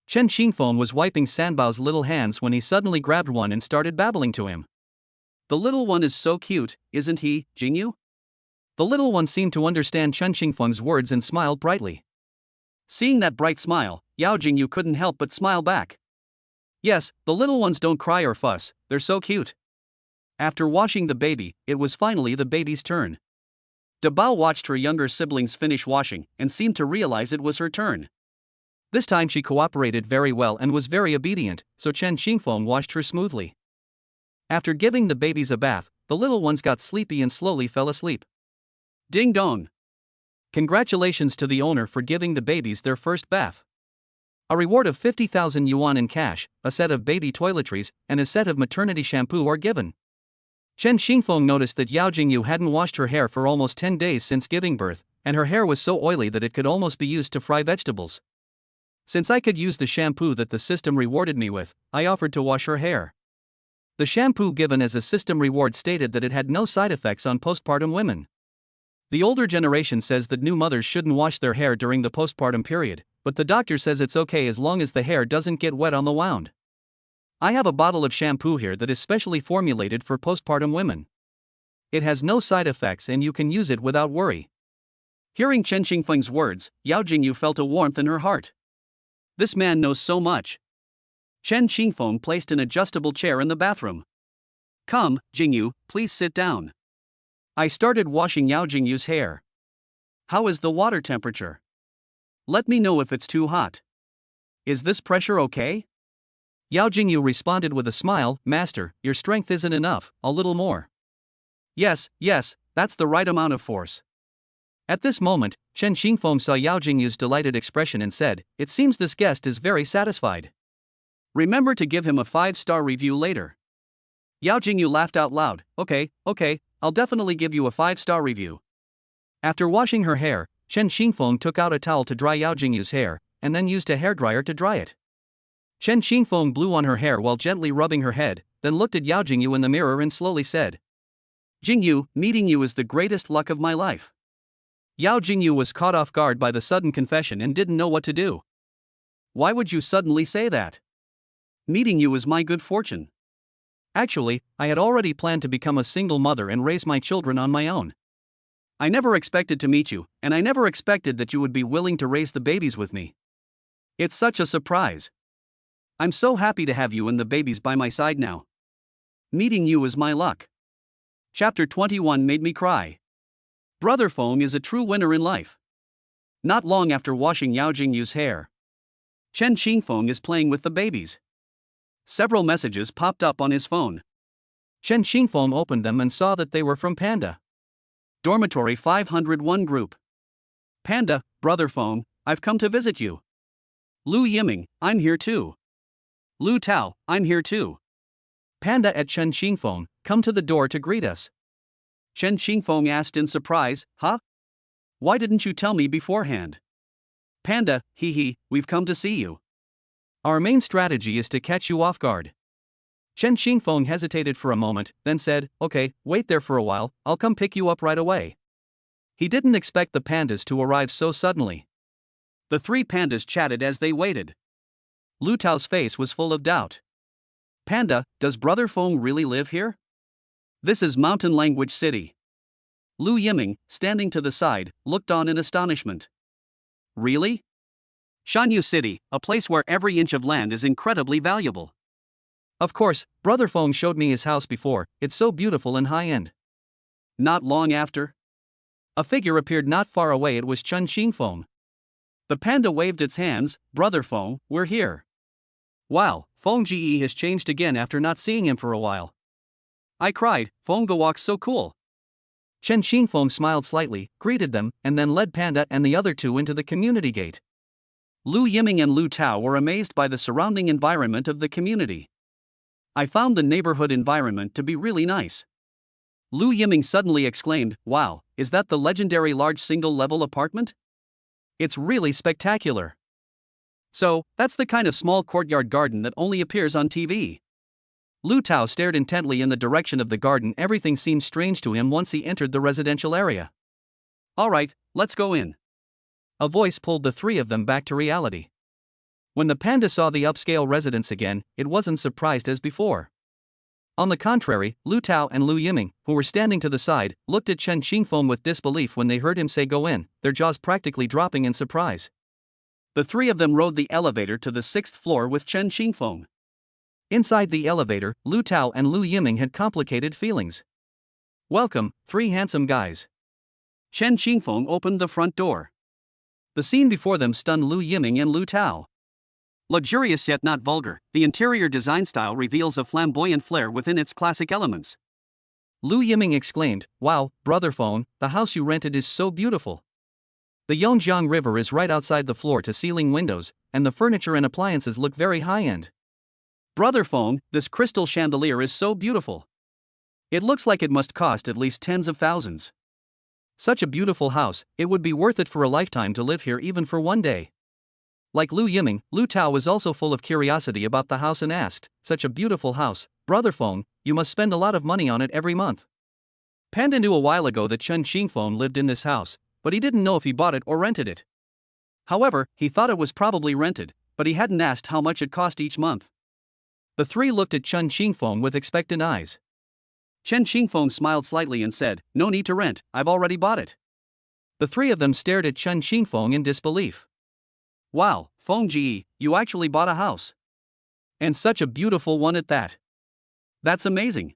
Chen Xingfeng was wiping Sanbao's little hands when he suddenly grabbed one and started babbling to him. The little one is so cute, isn't he, Jingyu? The little one seemed to understand Chen Xingfeng's words and smiled brightly. Seeing that bright smile, Yao Jingyu couldn't help but smile back. Yes, the little ones don't cry or fuss, they're so cute. After washing the baby, it was finally the baby's turn. Dabao watched her younger siblings finish washing and seemed to realize it was her turn. This time she cooperated very well and was very obedient, so Chen Xingfeng washed her smoothly. After giving the babies a bath, the little ones got sleepy and slowly fell asleep. Ding dong! Congratulations to the owner for giving the babies their first bath. A reward of 50,000 yuan in cash, a set of baby toiletries, and a set of maternity shampoo are given. Chen Xingfeng noticed that Yao Jingyu hadn't washed her hair for almost 10 days since giving birth, and her hair was so oily that it could almost be used to fry vegetables. Since I could use the shampoo that the system rewarded me with, I offered to wash her hair. The shampoo given as a system reward stated that it had no side effects on postpartum women. The older generation says that new mothers shouldn't wash their hair during the postpartum period, but the doctor says it's okay as long as the hair doesn't get wet on the wound. I have a bottle of shampoo here that is specially formulated for postpartum women. It has no side effects and you can use it without worry. Hearing Chen Xingfeng's words, Yao Jingyu felt a warmth in her heart. This man knows so much. Chen Xingfeng placed an adjustable chair in the bathroom. Come, Jingyu, please sit down. I started washing Yao Jingyu's hair. How is the water temperature? Let me know if it's too hot. Is this pressure okay? Yao Jingyu responded with a smile, Master, your strength isn't enough, a little more. Yes, that's the right amount of force. At this moment, Chen Xingfeng saw Yao Jingyu's delighted expression and said, It seems this guest is very satisfied. Remember to give him a 5-star review later. Yao Jingyu laughed out loud, Okay, I'll definitely give you a 5-star review. After washing her hair, Chen Xingfeng took out a towel to dry Yao Jingyu's hair, and then used a hairdryer to dry it. Chen Xingfeng blew on her hair while gently rubbing her head, then looked at Yao Jingyu in the mirror and slowly said, Jingyu, meeting you is the greatest luck of my life. Yao Jingyu was caught off guard by the sudden confession and didn't know what to do. Why would you suddenly say that? Meeting you is my good fortune. Actually, I had already planned to become a single mother and raise my children on my own. I never expected to meet you, and I never expected that you would be willing to raise the babies with me. It's such a surprise. I'm so happy to have you and the babies by my side now. Meeting you is my luck. Chapter 21 made me cry. Brother Feng is a true winner in life. Not long after washing Yao Jingyu's hair, Chen Xingfeng is playing with the babies. Several messages popped up on his phone. Chen Xingfeng opened them and saw that they were from Panda. Dormitory 501 group. Panda, Brother Feng, I've come to visit you. Lu Yiming, I'm here too. Lu Tao, I'm here too. Panda at Chen Xingfeng, come to the door to greet us. Chen Xingfeng asked in surprise, Huh? Why didn't you tell me beforehand? Panda, we've come to see you. Our main strategy is to catch you off guard. Chen Xingfeng hesitated for a moment, then said, Okay, wait there for a while, I'll come pick you up right away. He didn't expect the pandas to arrive so suddenly. The three pandas chatted as they waited. Lu Tao's face was full of doubt. Panda, does Brother Feng really live here? This is Mountain Language City. Lu Yiming, standing to the side, looked on in astonishment. Really? Shanyu City, a place where every inch of land is incredibly valuable. Of course, Brother Feng showed me his house before, it's so beautiful and high-end. Not long after, a figure appeared not far away. It was Chen Xingfeng. The panda waved its hands, Brother Feng, we're here. Wow, Feng Ji has changed again after not seeing him for a while. I cried, Feng Gawok's so cool. Chen Xingfeng smiled slightly, greeted them, and then led Panda and the other two into the community gate. Lu Yiming and Lu Tao were amazed by the surrounding environment of the community. I found the neighborhood environment to be really nice. Lu Yiming suddenly exclaimed, Wow, is that the legendary large single-level apartment? It's really spectacular. So, that's the kind of small courtyard garden that only appears on TV. Lu Tao stared intently in the direction of the garden. Everything seemed strange to him once he entered the residential area. Alright, let's go in. A voice pulled the three of them back to reality. When the panda saw the upscale residence again, it wasn't surprised as before. On the contrary, Lu Tao and Lu Yiming, who were standing to the side, looked at Chen Xingfeng with disbelief when they heard him say go in, their jaws practically dropping in surprise. The three of them rode the elevator to the 6th floor with Chen Xingfeng. Inside the elevator, Lu Tao and Lu Yiming had complicated feelings. Welcome, three handsome guys. Chen Xingfeng opened the front door. The scene before them stunned Lu Yiming and Lu Tao. Luxurious yet not vulgar, the interior design style reveals a flamboyant flair within its classic elements. Lu Yiming exclaimed, Wow, Brother Feng, the house you rented is so beautiful. The Yongjiang River is right outside the floor-to-ceiling windows, and the furniture and appliances look very high-end. Brother Feng, this crystal chandelier is so beautiful. It looks like it must cost at least tens of thousands. Such a beautiful house, it would be worth it for a lifetime to live here even for one day. Like Lu Yiming, Lu Tao was also full of curiosity about the house and asked, such a beautiful house, Brother Feng, you must spend a lot of money on it every month. Panda knew a while ago that Chen Xingfeng lived in this house, but he didn't know if he bought it or rented it. However, he thought it was probably rented, but he hadn't asked how much it cost each month. The three looked at Chen Xingfeng with expectant eyes. Chen Xingfeng smiled slightly and said, no need to rent, I've already bought it. The three of them stared at Chen Xingfeng in disbelief. Wow, Feng Ji, you actually bought a house. And such a beautiful one at that. That's amazing.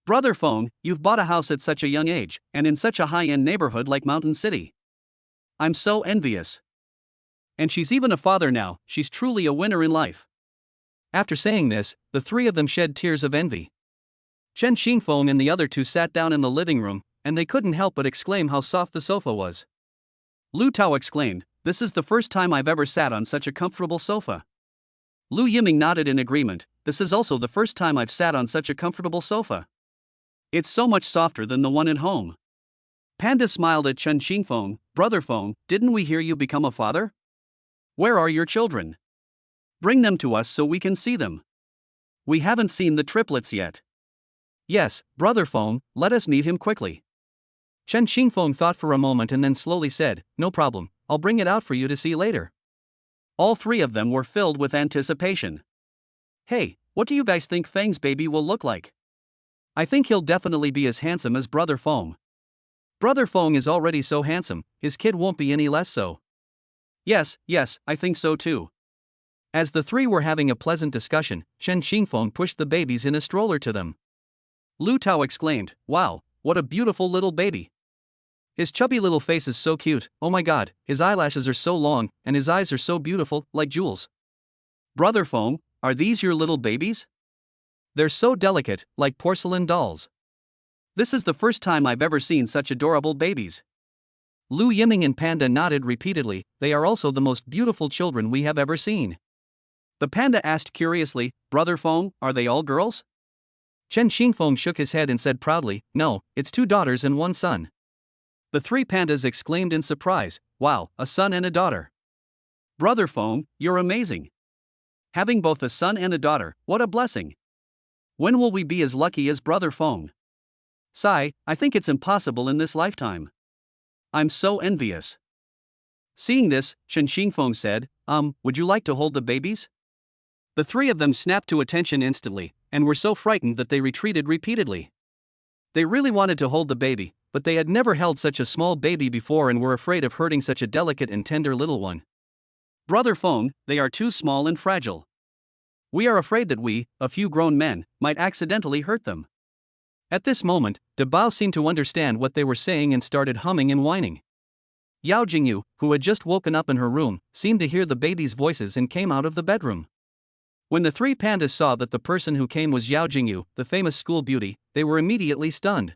Brother Feng, you've bought a house at such a young age, and in such a high-end neighborhood like Mountain City. I'm so envious. And she's even a father now, she's truly a winner in life. After saying this, the three of them shed tears of envy. Chen Xingfeng and the other two sat down in the living room, and they couldn't help but exclaim how soft the sofa was. Lu Tao exclaimed, this is the first time I've ever sat on such a comfortable sofa. Lu Yiming nodded in agreement, this is also the first time I've sat on such a comfortable sofa. It's so much softer than the one at home. Panda smiled at Chen Xingfeng, Brother Feng, didn't we hear you become a father? Where are your children? Bring them to us so we can see them. We haven't seen the triplets yet. Yes, Brother Feng, let us meet him quickly. Chen Xingfeng thought for a moment and then slowly said, no problem, I'll bring it out for you to see later. All three of them were filled with anticipation. Hey, what do you guys think Feng's baby will look like? I think he'll definitely be as handsome as Brother Feng. Brother Feng is already so handsome, his kid won't be any less so. Yes, I think so too. As the three were having a pleasant discussion, Chen Xingfeng pushed the babies in a stroller to them. Lu Tao exclaimed, wow, what a beautiful little baby. His chubby little face is so cute, oh my god, his eyelashes are so long, and his eyes are so beautiful, like jewels. Brother Feng, are these your little babies? They're so delicate, like porcelain dolls. This is the first time I've ever seen such adorable babies. Lu Yiming and Panda nodded repeatedly, they are also the most beautiful children we have ever seen. The panda asked curiously, Brother Feng, are they all girls? Chen Xingfeng shook his head and said proudly, no, it's 2 daughters and 1 son. The 3 pandas exclaimed in surprise, wow, a son and a daughter. Brother Feng, you're amazing. Having both a son and a daughter, what a blessing. When will we be as lucky as Brother Feng? Sigh, I think it's impossible in this lifetime. I'm so envious. Seeing this, Chen Xingfeng said, would you like to hold the babies? The 3 of them snapped to attention instantly, and were so frightened that they retreated repeatedly. They really wanted to hold the baby, but they had never held such a small baby before and were afraid of hurting such a delicate and tender little one. Brother Feng, they are too small and fragile. We are afraid that we, a few grown men, might accidentally hurt them. At this moment, De Bao seemed to understand what they were saying and started humming and whining. Yao Jingyu, who had just woken up in her room, seemed to hear the babies' voices and came out of the bedroom. When the 3 pandas saw that the person who came was Yao Jingyu, the famous school beauty, they were immediately stunned.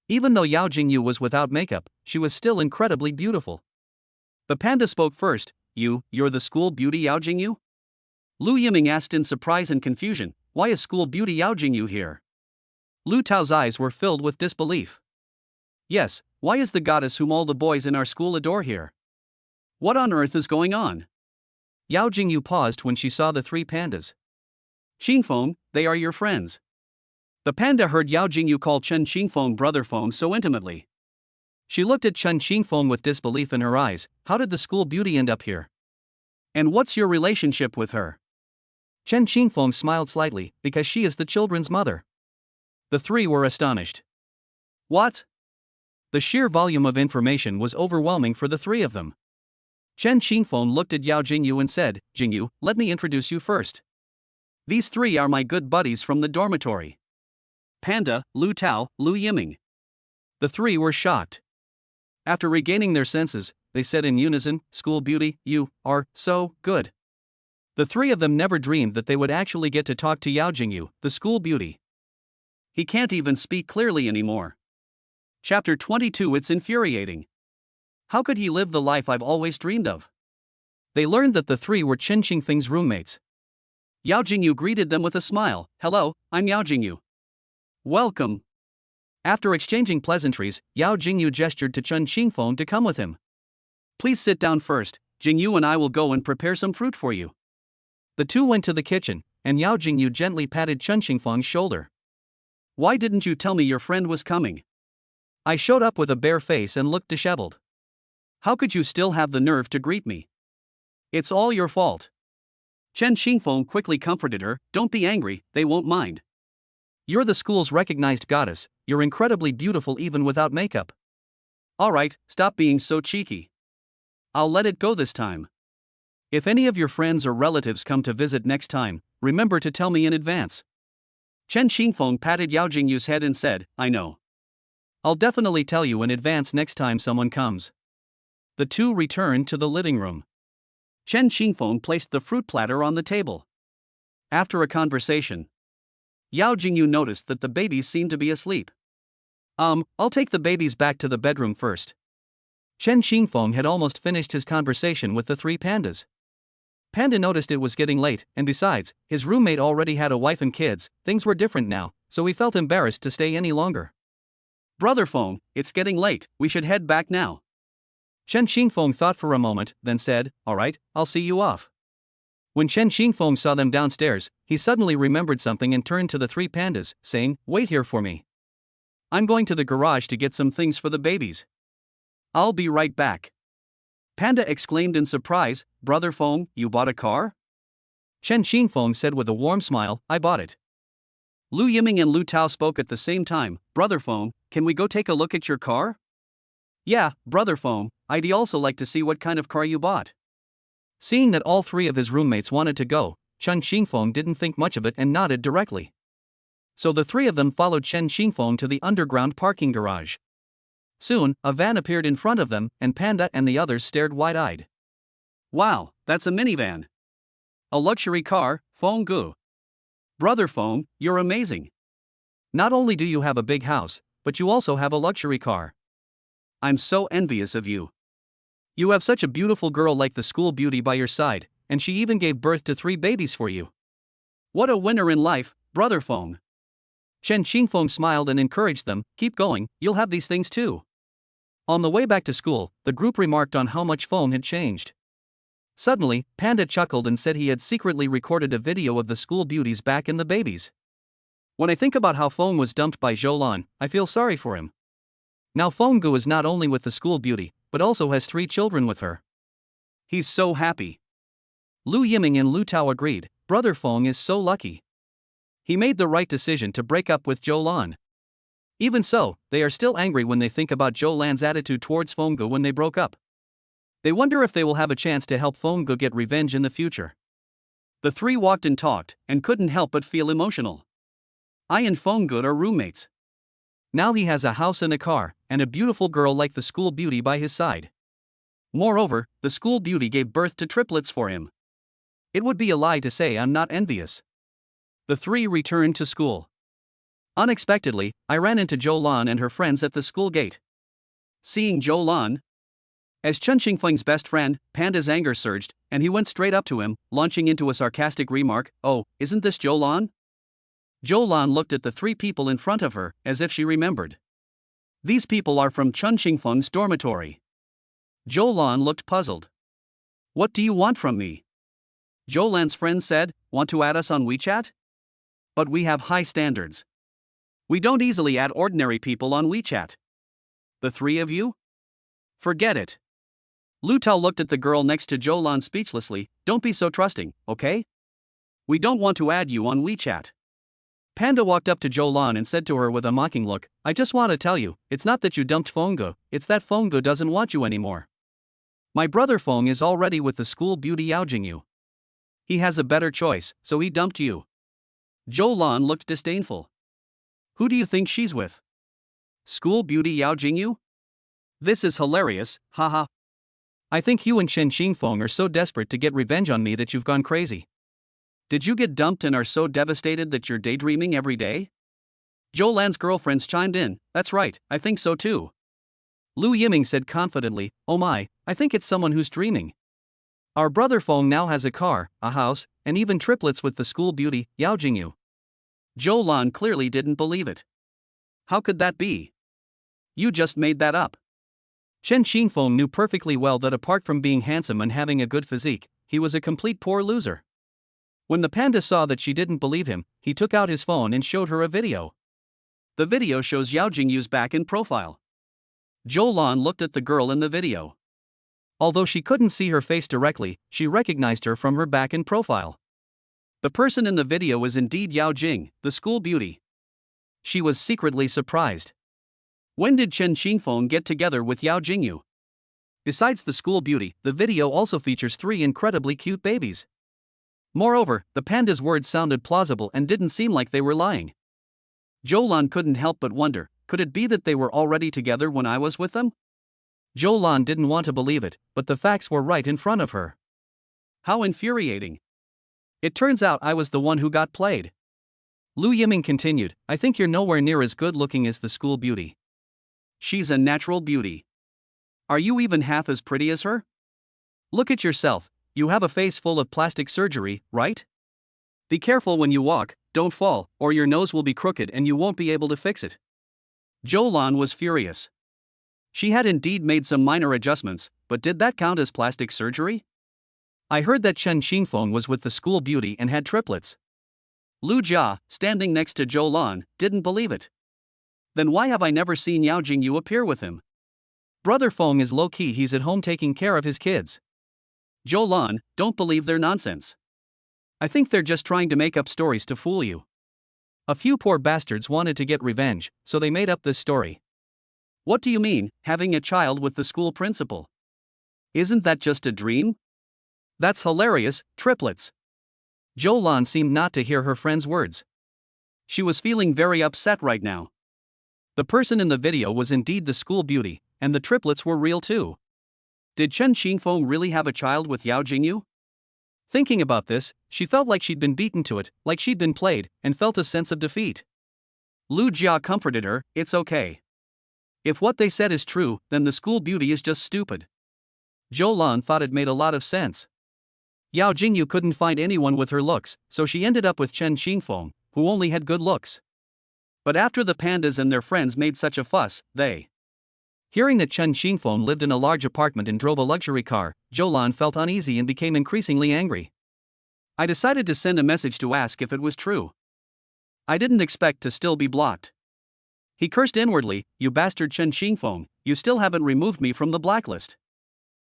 Even though Yao Jingyu was without makeup, she was still incredibly beautiful. The panda spoke first, you're the school beauty Yao Jingyu? Lu Yiming asked in surprise and confusion, why is school beauty Yao Jingyu here? Lu Tao's eyes were filled with disbelief. Yes, why is the goddess whom all the boys in our school adore here? What on earth is going on? Yao Jingyu paused when she saw the 3 pandas. Xingfeng, they are your friends. The panda heard Yao Jingyu call Chen Xingfeng Brother Feng so intimately. She looked at Chen Xingfeng with disbelief in her eyes, how did the school beauty end up here? And what's your relationship with her? Chen Xingfeng smiled slightly, because she is the children's mother. The 3 were astonished. What? The sheer volume of information was overwhelming for the 3 of them. Chen Xingfeng looked at Yao Jingyu and said, Jingyu, let me introduce you first. These 3 are my good buddies from the dormitory. Panda, Lu Tao, Lu Yiming. The 3 were shocked. After regaining their senses, they said in unison, school beauty, you are so good. The 3 of them never dreamed that they would actually get to talk to Yao Jingyu, the school beauty. He can't even speak clearly anymore. Chapter 22. It's infuriating. How could he live the life I've always dreamed of? They learned that the 3 were Chen Xingfeng's roommates. Yao Jingyu greeted them with a smile. Hello, I'm Yao Jingyu. Welcome. After exchanging pleasantries, Yao Jingyu gestured to Chen Xingfeng to come with him. Please sit down first, Jingyu and I will go and prepare some fruit for you. The two went to the kitchen, and Yao Jingyu gently patted Chen Xingfeng's shoulder. Why didn't you tell me your friend was coming? I showed up with a bare face and looked disheveled. How could you still have the nerve to greet me? It's all your fault. Chen Xingfeng quickly comforted her, don't be angry, they won't mind. You're the school's recognized goddess, you're incredibly beautiful even without makeup. Alright, stop being so cheeky. I'll let it go this time. If any of your friends or relatives come to visit next time, remember to tell me in advance. Chen Xingfeng patted Yao Jingyu's head and said, I know. I'll definitely tell you in advance next time someone comes. The two returned to the living room. Chen Xingfeng placed the fruit platter on the table. After a conversation, Yao Jingyu noticed that the babies seemed to be asleep. I'll take the babies back to the bedroom first. Chen Xingfeng had almost finished his conversation with the three pandas. Panda noticed it was getting late, and besides, his roommate already had a wife and kids, things were different now, so he felt embarrassed to stay any longer. Brother Feng, it's getting late, we should head back now. Chen Xingfeng thought for a moment, then said, alright, I'll see you off. When Chen Xingfeng saw them downstairs, he suddenly remembered something and turned to the three pandas, saying, wait here for me. I'm going to the garage to get some things for the babies. I'll be right back. Panda exclaimed in surprise, Brother Feng, you bought a car? Chen Xingfeng said with a warm smile, I bought it. Lu Yiming and Lu Tao spoke at the same time, Brother Feng, can we go take a look at your car? Yeah, Brother Feng, I'd also like to see what kind of car you bought. Seeing that all three of his roommates wanted to go, Chen Xingfeng didn't think much of it and nodded directly. So the three of them followed Chen Xingfeng to the underground parking garage. Soon, a van appeared in front of them, and Panda and the others stared wide-eyed. Wow, that's a minivan. A luxury car, Feng Gu. Brother Feng, you're amazing. Not only do you have a big house, but you also have a luxury car. I'm so envious of you. You have such a beautiful girl like the school beauty by your side, and she even gave birth to 3 babies for you. What a winner in life, Brother Feng. Chen Xingfeng smiled and encouraged them, keep going, you'll have these things too. On the way back to school, the group remarked on how much Feng had changed. Suddenly, Panda chuckled and said he had secretly recorded a video of the school beauties back in the babies. When I think about how Feng was dumped by Zhoulan, I feel sorry for him. Now Feng Gu is not only with the school beauty, but also has 3 children with her. He's so happy. Lu Yiming and Lu Tao agreed, Brother Feng is so lucky. He made the right decision to break up with Zhoulan. Even so, they are still angry when they think about Zhoulan's attitude towards Feng Gu when they broke up. They wonder if they will have a chance to help Feng Gu get revenge in the future. The 3 walked and talked, and couldn't help but feel emotional. I and Feng Gu are roommates. Now he has a house and a car, and a beautiful girl like the school beauty by his side. Moreover, the school beauty gave birth to triplets for him. It would be a lie to say I'm not envious. The 3 returned to school. Unexpectedly, I ran into Zhoulan and her friends at the school gate. Seeing Zhoulan, as Chen Xingfeng's best friend, Panda's anger surged, and he went straight up to him, launching into a sarcastic remark, oh, isn't this Zhoulan? Zhoulan looked at the 3 people in front of her, as if she remembered. These people are from Chen Xingfeng's dormitory. Zhoulan looked puzzled. What do you want from me? Zhoulan's friend said, want to add us on WeChat? But we have high standards. We don't easily add ordinary people on WeChat. The 3 of you? Forget it. Lu Tao looked at the girl next to Zhoulan speechlessly, don't be so trusting, okay? We don't want to add you on WeChat. Panda walked up to Zhoulan and said to her with a mocking look, I just want to tell you, it's not that you dumped Feng Gu, it's that Feng Gu doesn't want you anymore. My brother Feng is already with the school beauty Yao Jingyu. He has a better choice, so he dumped you. Zhoulan looked disdainful. Who do you think she's with? School beauty Yao Jingyu? This is hilarious, haha. I think you and Chen Xingfeng are so desperate to get revenge on me that you've gone crazy. Did you get dumped and are so devastated that you're daydreaming every day? Zhoulan's girlfriends chimed in, that's right, I think so too. Lu Yiming said confidently, oh my, I think it's someone who's dreaming. Our brother Feng now has a car, a house, and even triplets with the school beauty, Yao Jingyu. Zhoulan clearly didn't believe it. How could that be? You just made that up. Chen Xingfeng knew perfectly well that apart from being handsome and having a good physique, he was a complete poor loser. When the panda saw that she didn't believe him, he took out his phone and showed her a video. The video shows Yao Jingyu's back in profile. Zhou Lan looked at the girl in the video. Although she couldn't see her face directly, she recognized her from her back in profile. The person in the video was indeed Yao Jing, the school beauty. She was secretly surprised. When did Chen Xingfeng get together with Yao Jingyu? Besides the school beauty, the video also features 3 incredibly cute babies. Moreover, the panda's words sounded plausible and didn't seem like they were lying. Zhou Lan couldn't help but wonder, could it be that they were already together when I was with them? Zhou Lan didn't want to believe it, but the facts were right in front of her. How infuriating. It turns out I was the one who got played. Lu Yiming continued, I think you're nowhere near as good looking as the school beauty. She's a natural beauty. Are you even half as pretty as her? Look at yourself, you have a face full of plastic surgery, right? Be careful when you walk, don't fall, or your nose will be crooked and you won't be able to fix it. Zhou Lan was furious. She had indeed made some minor adjustments, but did that count as plastic surgery? I heard that Chen Xingfeng was with the school beauty and had triplets. Lu Jia, standing next to Zhou Lan, didn't believe it. Then why have I never seen Yao Jingyu appear with him? Brother Feng is low-key, he's at home taking care of his kids. Zhou Lan, don't believe their nonsense. I think they're just trying to make up stories to fool you. A few poor bastards wanted to get revenge, so they made up this story. What do you mean, having a child with the school principal? Isn't that just a dream? That's hilarious, triplets. Zhou Lan seemed not to hear her friend's words. She was feeling very upset right now. The person in the video was indeed the school beauty, and the triplets were real too. Did Chen Xingfeng really have a child with Yao Jingyu? Thinking about this, she felt like she'd been beaten to it, like she'd been played, and felt a sense of defeat. Lu Jia comforted her, it's okay. If what they said is true, then the school beauty is just stupid. Zhou Lan thought it made a lot of sense. Yao Jingyu couldn't find anyone with her looks, so she ended up with Chen Xingfeng, who only had good looks. But after the pandas and their friends made such a fuss, hearing that Chen Xingfeng lived in a large apartment and drove a luxury car, Zhou Lan felt uneasy and became increasingly angry. I decided to send a message to ask if it was true. I didn't expect to still be blocked. He cursed inwardly, you bastard Chen Xingfeng, you still haven't removed me from the blacklist.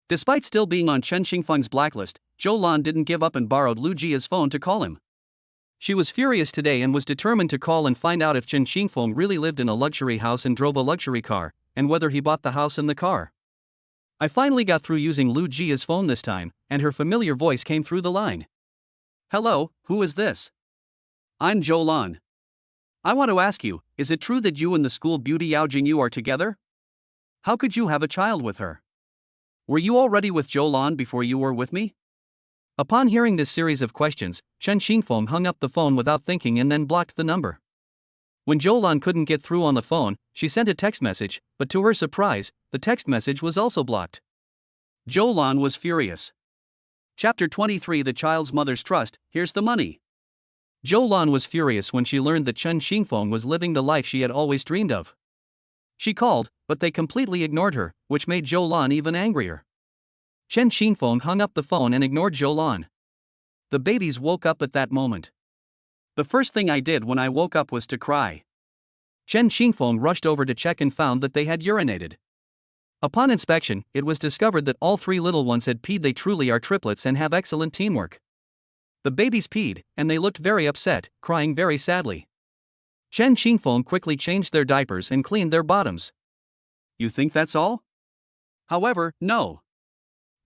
Despite still being on Chen Xingfeng's blacklist, Zhou Lan didn't give up and borrowed Lu Jia's phone to call him. She was furious today and was determined to call and find out if Chen Xingfeng really lived in a luxury house and drove a luxury car, and whether he bought the house and the car. I finally got through using Lu Jia's phone this time, and her familiar voice came through the line. Hello, who is this? I'm Zhou Lan. I want to ask you, is it true that you and the school beauty Yao Jingyu are together? How could you have a child with her? Were you already with Zhou Lan before you were with me? Upon hearing this series of questions, Chen Xingfeng hung up the phone without thinking and then blocked the number. When Zhou Lan couldn't get through on the phone, she sent a text message, but to her surprise, the text message was also blocked. Zhou Lan was furious. Chapter 23 The Child's Mother's Trust, Here's the Money. Zhou Lan was furious when she learned that Chen Xingfeng was living the life she had always dreamed of. She called, but they completely ignored her, which made Zhou Lan even angrier. Chen Xingfeng hung up the phone and ignored Zhou Lan. The babies woke up at that moment. The first thing I did when I woke up was to cry. Chen Xingfeng rushed over to check and found that they had urinated. Upon inspection, it was discovered that all 3 little ones had peed. They truly are triplets and have excellent teamwork. The babies peed, and they looked very upset, crying very sadly. Chen Xingfeng quickly changed their diapers and cleaned their bottoms. You think that's all? However, no.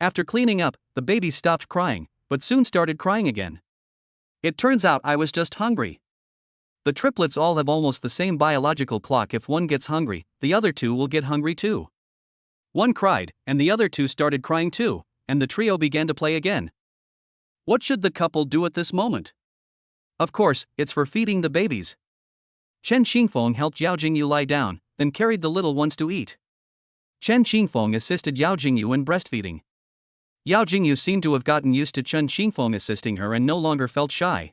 After cleaning up, the babies stopped crying, but soon started crying again. It turns out I was just hungry. The triplets all have almost the same biological clock. If one gets hungry, the other 2 will get hungry too. One cried, and the other 2 started crying too, and the trio began to play again. What should the couple do at this moment? Of course, it's for feeding the babies. Chen Xingfeng helped Yao Jingyu lie down, then carried the little ones to eat. Chen Xingfeng assisted Yao Jingyu in breastfeeding. Yao Jingyu seemed to have gotten used to Chen Xingfeng assisting her and no longer felt shy.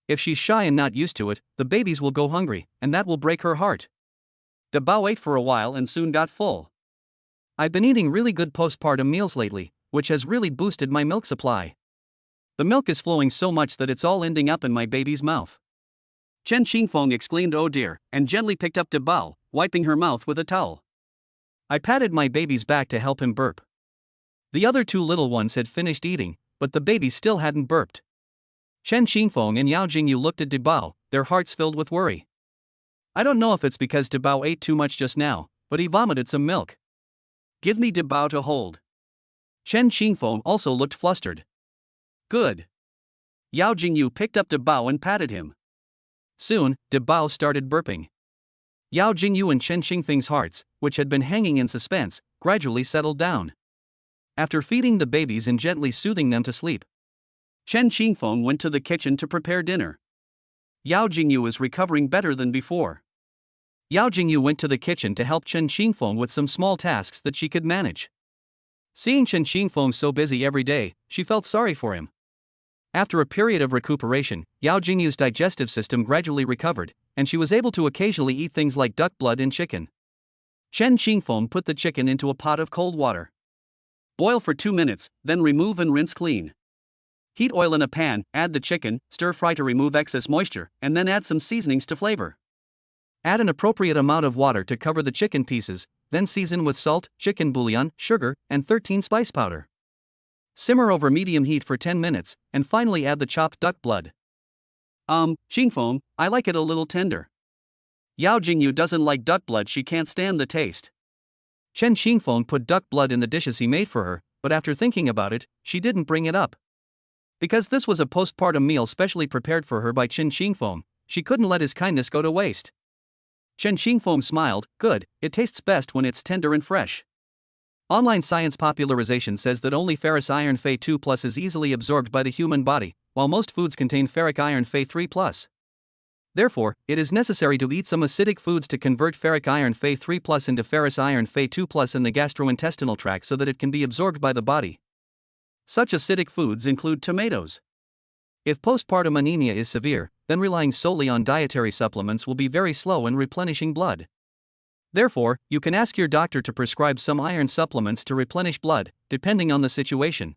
If she's shy and not used to it, the babies will go hungry, and that will break her heart. Dabao ate for a while and soon got full. I've been eating really good postpartum meals lately, which has really boosted my milk supply. The milk is flowing so much that it's all ending up in my baby's mouth. Chen Xingfeng exclaimed, "Oh dear," and gently picked up Dabao, wiping her mouth with a towel. I patted my baby's back to help him burp. The other two little ones had finished eating, but the baby still hadn't burped. Chen Xingfeng and Yao Jingyu looked at Dabao, their hearts filled with worry. I don't know if it's because Dabao ate too much just now, but he vomited some milk. Give me Dabao to hold. Chen Xingfeng also looked flustered. Good. Yao Jingyu picked up Dabao and patted him. Soon, Dabao started burping. Yao Jingyu and Chen Xingfeng's hearts, which had been hanging in suspense, gradually settled down. After feeding the babies and gently soothing them to sleep, Chen Xingfeng went to the kitchen to prepare dinner. Yao Jingyu is recovering better than before. Yao Jingyu went to the kitchen to help Chen Xingfeng with some small tasks that she could manage. Seeing Chen Xingfeng so busy every day, she felt sorry for him. After a period of recuperation, Yao Jingyu's digestive system gradually recovered, and she was able to occasionally eat things like duck blood and chicken. Chen Xingfeng put the chicken into a pot of cold water. Boil for 2 minutes, then remove and rinse clean. Heat oil in a pan, add the chicken, stir fry to remove excess moisture, and then add some seasonings to flavor. Add an appropriate amount of water to cover the chicken pieces, then season with salt, chicken bouillon, sugar, and 13 spice powder. Simmer over medium heat for 10 minutes, and finally add the chopped duck blood. Xingfeng, I like it a little tender. Yao Jingyu doesn't like duck blood, she can't stand the taste. Chen Xingfeng put duck blood in the dishes he made for her, but after thinking about it, she didn't bring it up. Because this was a postpartum meal specially prepared for her by Chen Xingfeng, she couldn't let his kindness go to waste. Chen Xingfeng smiled, "Good, it tastes best when it's tender and fresh." Online science popularization says that only ferrous iron Fe2+ is easily absorbed by the human body, while most foods contain ferric iron Fe3+. Therefore, it is necessary to eat some acidic foods to convert ferric iron Fe3+ into ferrous iron Fe2+ in the gastrointestinal tract so that it can be absorbed by the body. Such acidic foods include tomatoes. If postpartum anemia is severe, then relying solely on dietary supplements will be very slow in replenishing blood. Therefore, you can ask your doctor to prescribe some iron supplements to replenish blood, depending on the situation.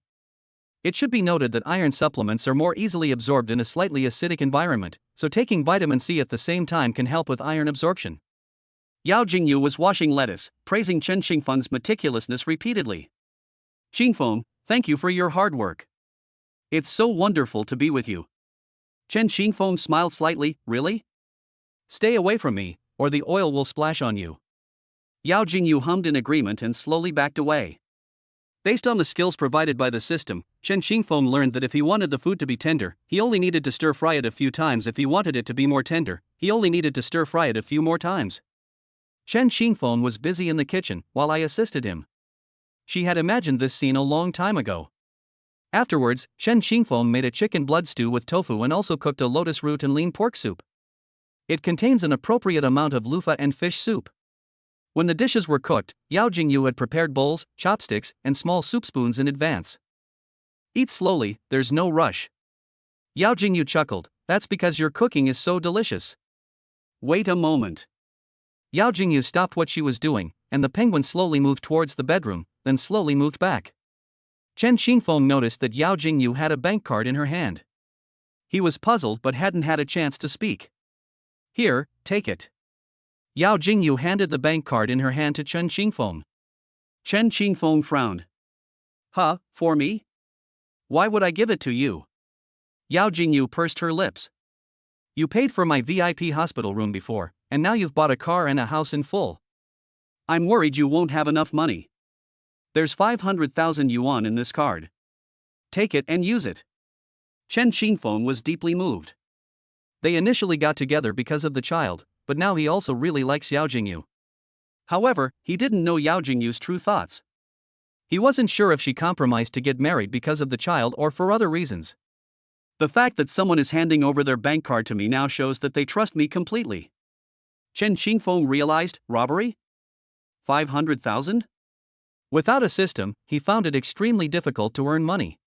It should be noted that iron supplements are more easily absorbed in a slightly acidic environment, so taking vitamin C at the same time can help with iron absorption. Yao Jingyu was washing lettuce, praising Chen Xingfeng's meticulousness repeatedly. "Xingfeng, thank you for your hard work. It's so wonderful to be with you." Chen Xingfeng smiled slightly, "Really? Stay away from me, or the oil will splash on you." Yao Jingyu hummed in agreement and slowly backed away. Based on the skills provided by the system, Chen Xingfeng learned that if he wanted the food to be tender, he only needed to stir fry it a few times. If he wanted it to be more tender, he only needed to stir fry it a few more times. Chen Xingfeng was busy in the kitchen while I assisted him. She had imagined this scene a long time ago. Afterwards, Chen Xingfeng made a chicken blood stew with tofu and also cooked a lotus root and lean pork soup. It contains an appropriate amount of loofah and fish soup. When the dishes were cooked, Yao Jingyu had prepared bowls, chopsticks, and small soup spoons in advance. "Eat slowly, there's no rush." Yao Jingyu chuckled, "That's because your cooking is so delicious." "Wait a moment." Yao Jingyu stopped what she was doing, and the penguin slowly moved towards the bedroom, then slowly moved back. Chen Xingfeng noticed that Yao Jingyu had a bank card in her hand. He was puzzled but hadn't had a chance to speak. "Here, take it." Yao Jingyu handed the bank card in her hand to Chen Xingfeng. Chen Xingfeng frowned. "Huh, for me? Why would I give it to you?" Yao Jingyu pursed her lips. "You paid for my VIP hospital room before, and now you've bought a car and a house in full. I'm worried you won't have enough money. There's 500,000 yuan in this card. Take it and use it." Chen Xingfeng was deeply moved. They initially got together because of the child, but now he also really likes Yao Jingyu. However, he didn't know Yao Jingyu's true thoughts. He wasn't sure if she compromised to get married because of the child or for other reasons. "The fact that someone is handing over their bank card to me now shows that they trust me completely." Chen Xingfeng realized, robbery? 500,000? Without a system, he found it extremely difficult to earn money.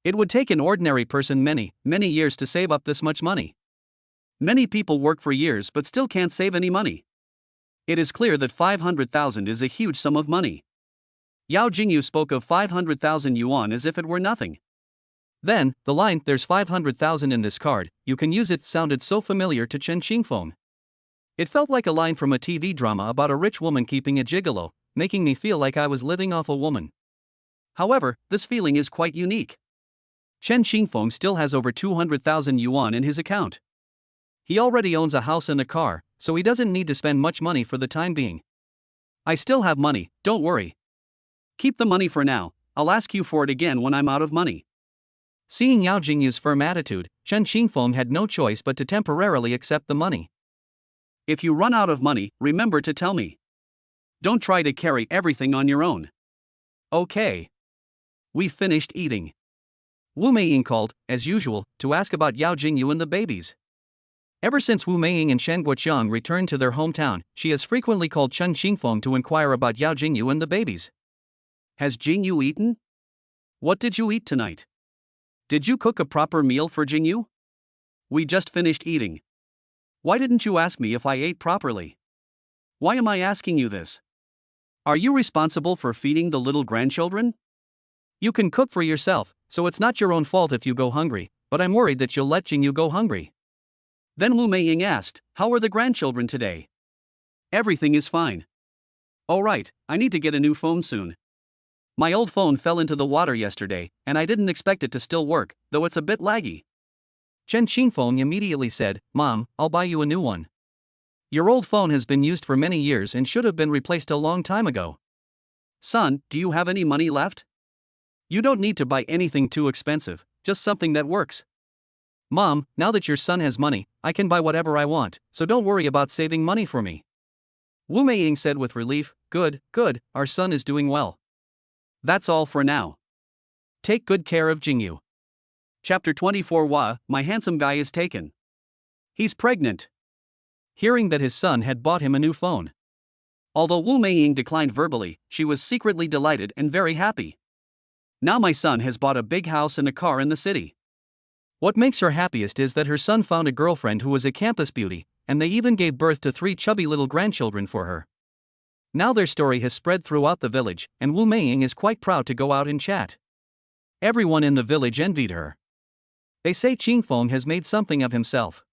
It would take an ordinary person many years to save up this much money. Many people work for years but still can't save any money. It is clear that 500,000 is a huge sum of money. Yao Jingyu spoke of 500,000 yuan as if it were nothing. Then, the line, "There's 500,000 in this card, you can use it," sounded so familiar to Chen Qingfeng. It felt like a line from a TV drama about a rich woman keeping a gigolo, making me feel like I was living off a woman. However, this feeling is quite unique. Chen Qingfeng still has over 200,000 yuan in his account. He already owns a house and a car, so he doesn't need to spend much money for the time being. I still have money, don't worry. Keep the money for now, I'll ask you for it again when I'm out of money. Seeing Yao Jingyu's firm attitude, Chen Qingfeng had no choice but to temporarily accept the money. If you run out of money, remember to tell me. Don't try to carry everything on your own. Okay. We finished eating. Wu Meiying called, as usual, to ask about Yao Jingyu and the babies. Ever since Wu Meiying and Shen Guoqiang returned to their hometown, she has frequently called Chen Qingfeng to inquire about Yao Jingyu and the babies. Has Jingyu eaten? What did you eat tonight? Did you cook a proper meal for Jingyu? We just finished eating. Why didn't you ask me if I ate properly? Why am I asking you this? Are you responsible for feeding the little grandchildren? You can cook for yourself, so it's not your own fault if you go hungry, but I'm worried that you'll let Jingyu go hungry. Then Wu Meiying asked, "How are the grandchildren today?" Everything is fine. Oh right, I need to get a new phone soon. My old phone fell into the water yesterday, and I didn't expect it to still work, though it's a bit laggy. Chen Qingfeng immediately said, "Mom, I'll buy you a new one. Your old phone has been used for many years and should have been replaced a long time ago." Son, do you have any money left? You don't need to buy anything too expensive, just something that works. Mom, now that your son has money, I can buy whatever I want, so don't worry about saving money for me. Wu Meiying said with relief, Good, our son is doing well. That's all for now. Take good care of Jingyu. Chapter 24 Wa, my handsome guy is taken. He's pregnant. Hearing that his son had bought him a new phone. Although Wu Meiying declined verbally, she was secretly delighted and very happy. Now my son has bought a big house and a car in the city. What makes her happiest is that her son found a girlfriend who was a campus beauty, and they even gave birth to 3 chubby little grandchildren for her. Now their story has spread throughout the village, and Wu Meiying is quite proud to go out and chat. Everyone in the village envied her. They say Qingfeng has made something of himself.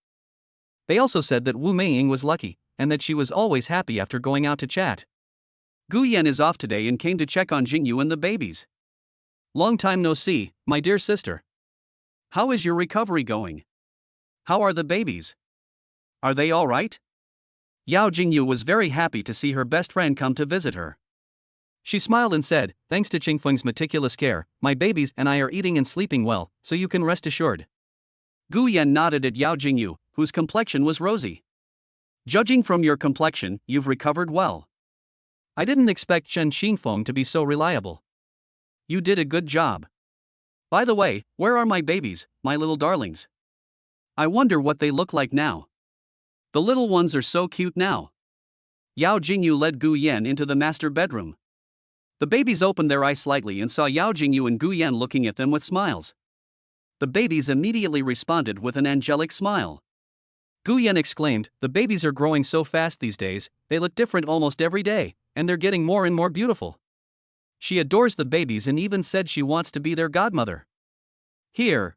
They also said that Wu Meiying was lucky, and that she was always happy after going out to chat. Gu Yan is off today and came to check on Jingyu and the babies. Long time no see, my dear sister. How is your recovery going? How are the babies? Are they all right? Yao Jingyu was very happy to see her best friend come to visit her. She smiled and said, "Thanks to Qingfeng's meticulous care, my babies and I are eating and sleeping well, so you can rest assured." Gu Yan nodded at Yao Jingyu, whose complexion was rosy. "Judging from your complexion, you've recovered well. I didn't expect Chen Qingfeng to be so reliable. You did a good job. By the way, where are my babies, my little darlings? I wonder what they look like now. The little ones are so cute now." Yao Jingyu led Gu Yan into the master bedroom. The babies opened their eyes slightly and saw Yao Jingyu and Gu Yan looking at them with smiles. The babies immediately responded with an angelic smile. Gu Yan exclaimed, "The babies are growing so fast these days, they look different almost every day, and they're getting more and more beautiful." She adores the babies and even said she wants to be their godmother. Here.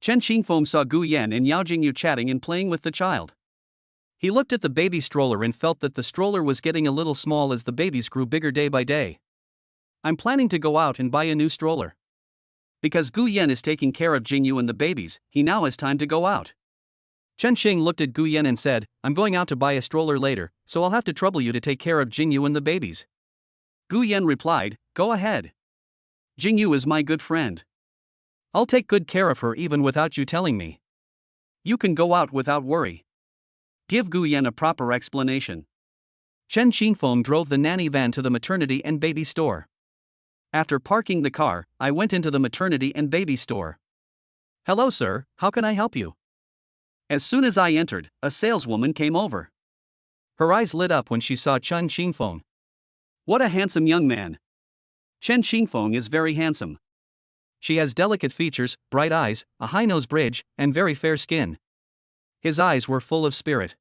Chen Qingfeng saw Gu Yan and Yao Jingyu chatting and playing with the child. He looked at the baby stroller and felt that the stroller was getting a little small as the babies grew bigger day by day. I'm planning to go out and buy a new stroller. Because Gu Yan is taking care of Jingyu and the babies, he now has time to go out. Chen Xing looked at Gu Yan and said, "I'm going out to buy a stroller later, so I'll have to trouble you to take care of Jingyu and the babies." Gu Yan replied, "Go ahead. Jingyu is my good friend. I'll take good care of her even without you telling me. You can go out without worry." Give Gu Yan a proper explanation. Chen Qingfeng drove the nanny van to the maternity and baby store. After parking the car, I went into the maternity and baby store. "Hello sir, how can I help you?" As soon as I entered, a saleswoman came over. Her eyes lit up when she saw Chen Qingfeng. What a handsome young man. Chen Qingfeng is very handsome. She has delicate features, bright eyes, a high nose bridge, and very fair skin. His eyes were full of spirit.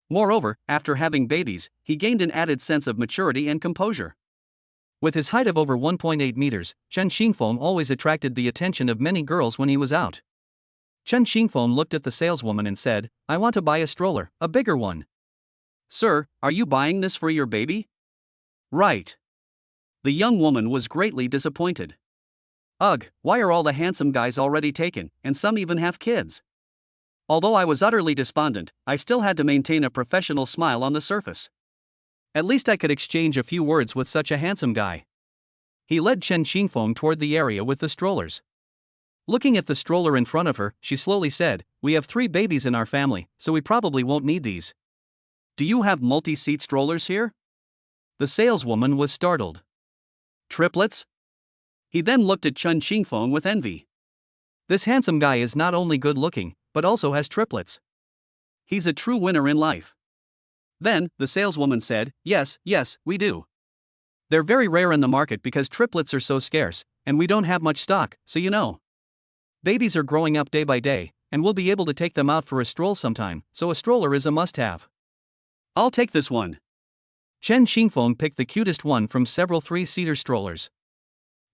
Moreover, after having babies, he gained an added sense of maturity and composure. With his height of over 1.8 meters, Chen Xingfeng always attracted the attention of many girls when he was out. Chen Xingfeng looked at the saleswoman and said, "I want to buy a stroller, a bigger one." "Sir, are you buying this for your baby?" "Right." The young woman was greatly disappointed. "Ugh, why are all the handsome guys already taken, and some even have kids?" Although I was utterly despondent, I still had to maintain a professional smile on the surface. At least I could exchange a few words with such a handsome guy. He led Chen Xingfeng toward the area with the strollers. Looking at the stroller in front of her, she slowly said, "We have 3 babies in our family, so we probably won't need these. Do you have multi-seat strollers here?" The saleswoman was startled. "Triplets?" He then looked at Chen Xingfeng with envy. This handsome guy is not only good looking, but also has triplets. He's a true winner in life. Then, the saleswoman said, yes, we do. They're very rare in the market because triplets are so scarce, and we don't have much stock, so you know. Babies are growing up day by day, and we'll be able to take them out for a stroll sometime, so a stroller is a must-have. I'll take this one. Chen Xingfeng picked the cutest one from several 3-seater strollers.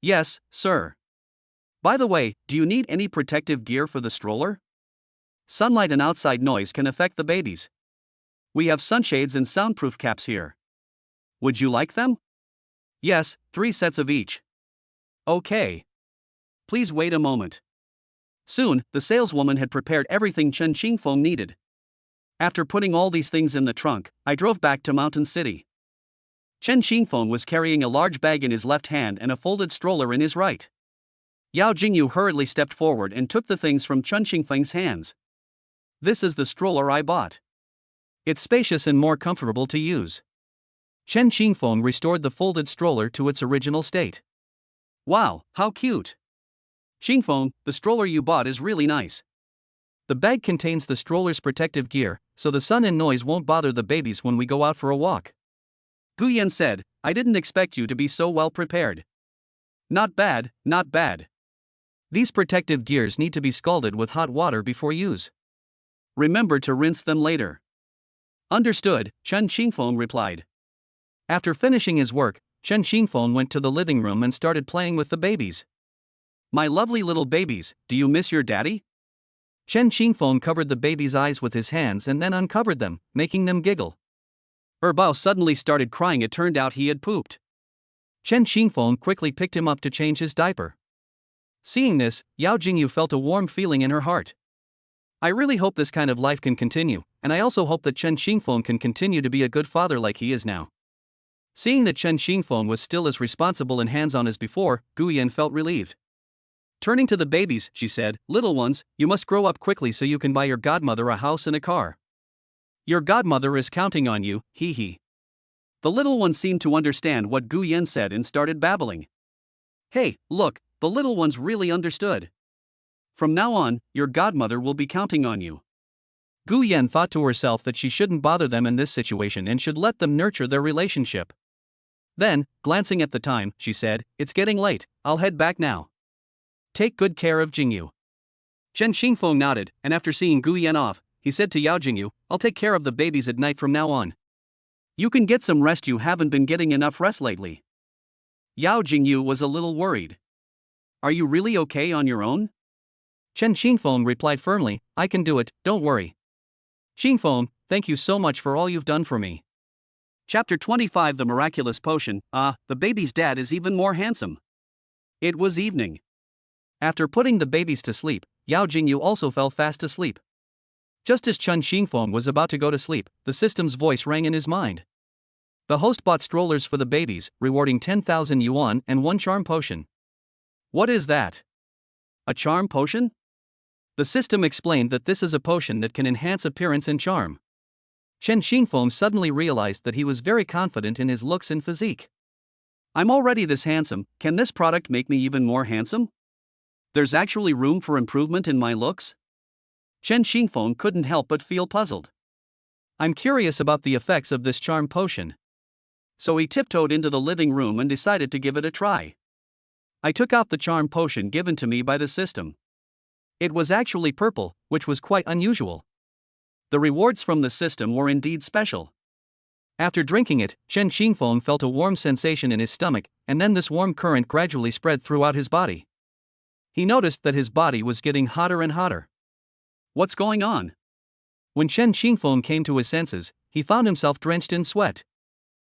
Yes, sir. By the way, do you need any protective gear for the stroller? Sunlight and outside noise can affect the babies. We have sunshades and soundproof caps here. Would you like them? Yes, 3 sets of each. Okay. Please wait a moment. Soon, the saleswoman had prepared everything Chen Xingfeng needed. After putting all these things in the trunk, I drove back to Mountain City. Chen Xingfeng was carrying a large bag in his left hand and a folded stroller in his right. Yao Jingyu hurriedly stepped forward and took the things from Chen Xingfeng's hands. "This is the stroller I bought. It's spacious and more comfortable to use." Chen Xingfeng restored the folded stroller to its original state. "Wow, how cute! Xingfeng, the stroller you bought is really nice. The bag contains the stroller's protective gear, so the sun and noise won't bother the babies when we go out for a walk." Gu Yan said, "I didn't expect you to be so well prepared." Not bad, not bad. These protective gears need to be scalded with hot water before use. Remember to rinse them later." "Understood," Chen Xingfeng replied. After finishing his work, Chen Xingfeng went to the living room and started playing with the babies. "My lovely little babies, do you miss your daddy?" Chen Xingfeng covered the baby's eyes with his hands and then uncovered them, making them giggle. Bao suddenly started crying. It turned out he had pooped. Chen Xingfeng quickly picked him up to change his diaper. Seeing this, Yao Jingyu felt a warm feeling in her heart. I really hope this kind of life can continue, and I also hope that Chen Xingfeng can continue to be a good father like he is now. Seeing that Chen Xingfeng was still as responsible and hands-on as before, Gu Yan felt relieved. Turning to the babies, she said, "Little ones, you must grow up quickly so you can buy your godmother a house and a car. Your godmother is counting on you, hee hee." The little ones seemed to understand what Gu Yan said and started babbling. "Hey, look, the little ones really understood. From now on, your godmother will be counting on you." Gu Yan thought to herself that she shouldn't bother them in this situation and should let them nurture their relationship. Then, glancing at the time, she said, "It's getting late, I'll head back now. Take good care of Jingyu." Chen Xingfeng nodded, and after seeing Gu Yan off, he said to Yao Jingyu, "I'll take care of the babies at night from now on. You can get some rest. You haven't been getting enough rest lately." Yao Jingyu was a little worried. "Are you really okay on your own?" Chen Xingfeng replied firmly, "I can do it, don't worry. Xingfeng, thank you so much for all you've done for me." Chapter 25 The Miraculous Potion. The baby's dad is even more handsome. It was evening. After putting the babies to sleep, Yao Jingyu also fell fast asleep. Just as Chen Xingfeng was about to go to sleep, the system's voice rang in his mind. The host bought strollers for the babies, rewarding 10,000 yuan and 1 charm potion. What is that? A charm potion? The system explained that this is a potion that can enhance appearance and charm. Chen Xingfeng suddenly realized that he was very confident in his looks and physique. "I'm already this handsome, can this product make me even more handsome? There's actually room for improvement in my looks?" Chen Xingfeng couldn't help but feel puzzled. "I'm curious about the effects of this charm potion." So he tiptoed into the living room and decided to give it a try. I took out the charm potion given to me by the system. It was actually purple, which was quite unusual. The rewards from the system were indeed special. After drinking it, Chen Xingfeng felt a warm sensation in his stomach, and then this warm current gradually spread throughout his body. He noticed that his body was getting hotter and hotter. What's going on? When Chen Xingfeng came to his senses, he found himself drenched in sweat.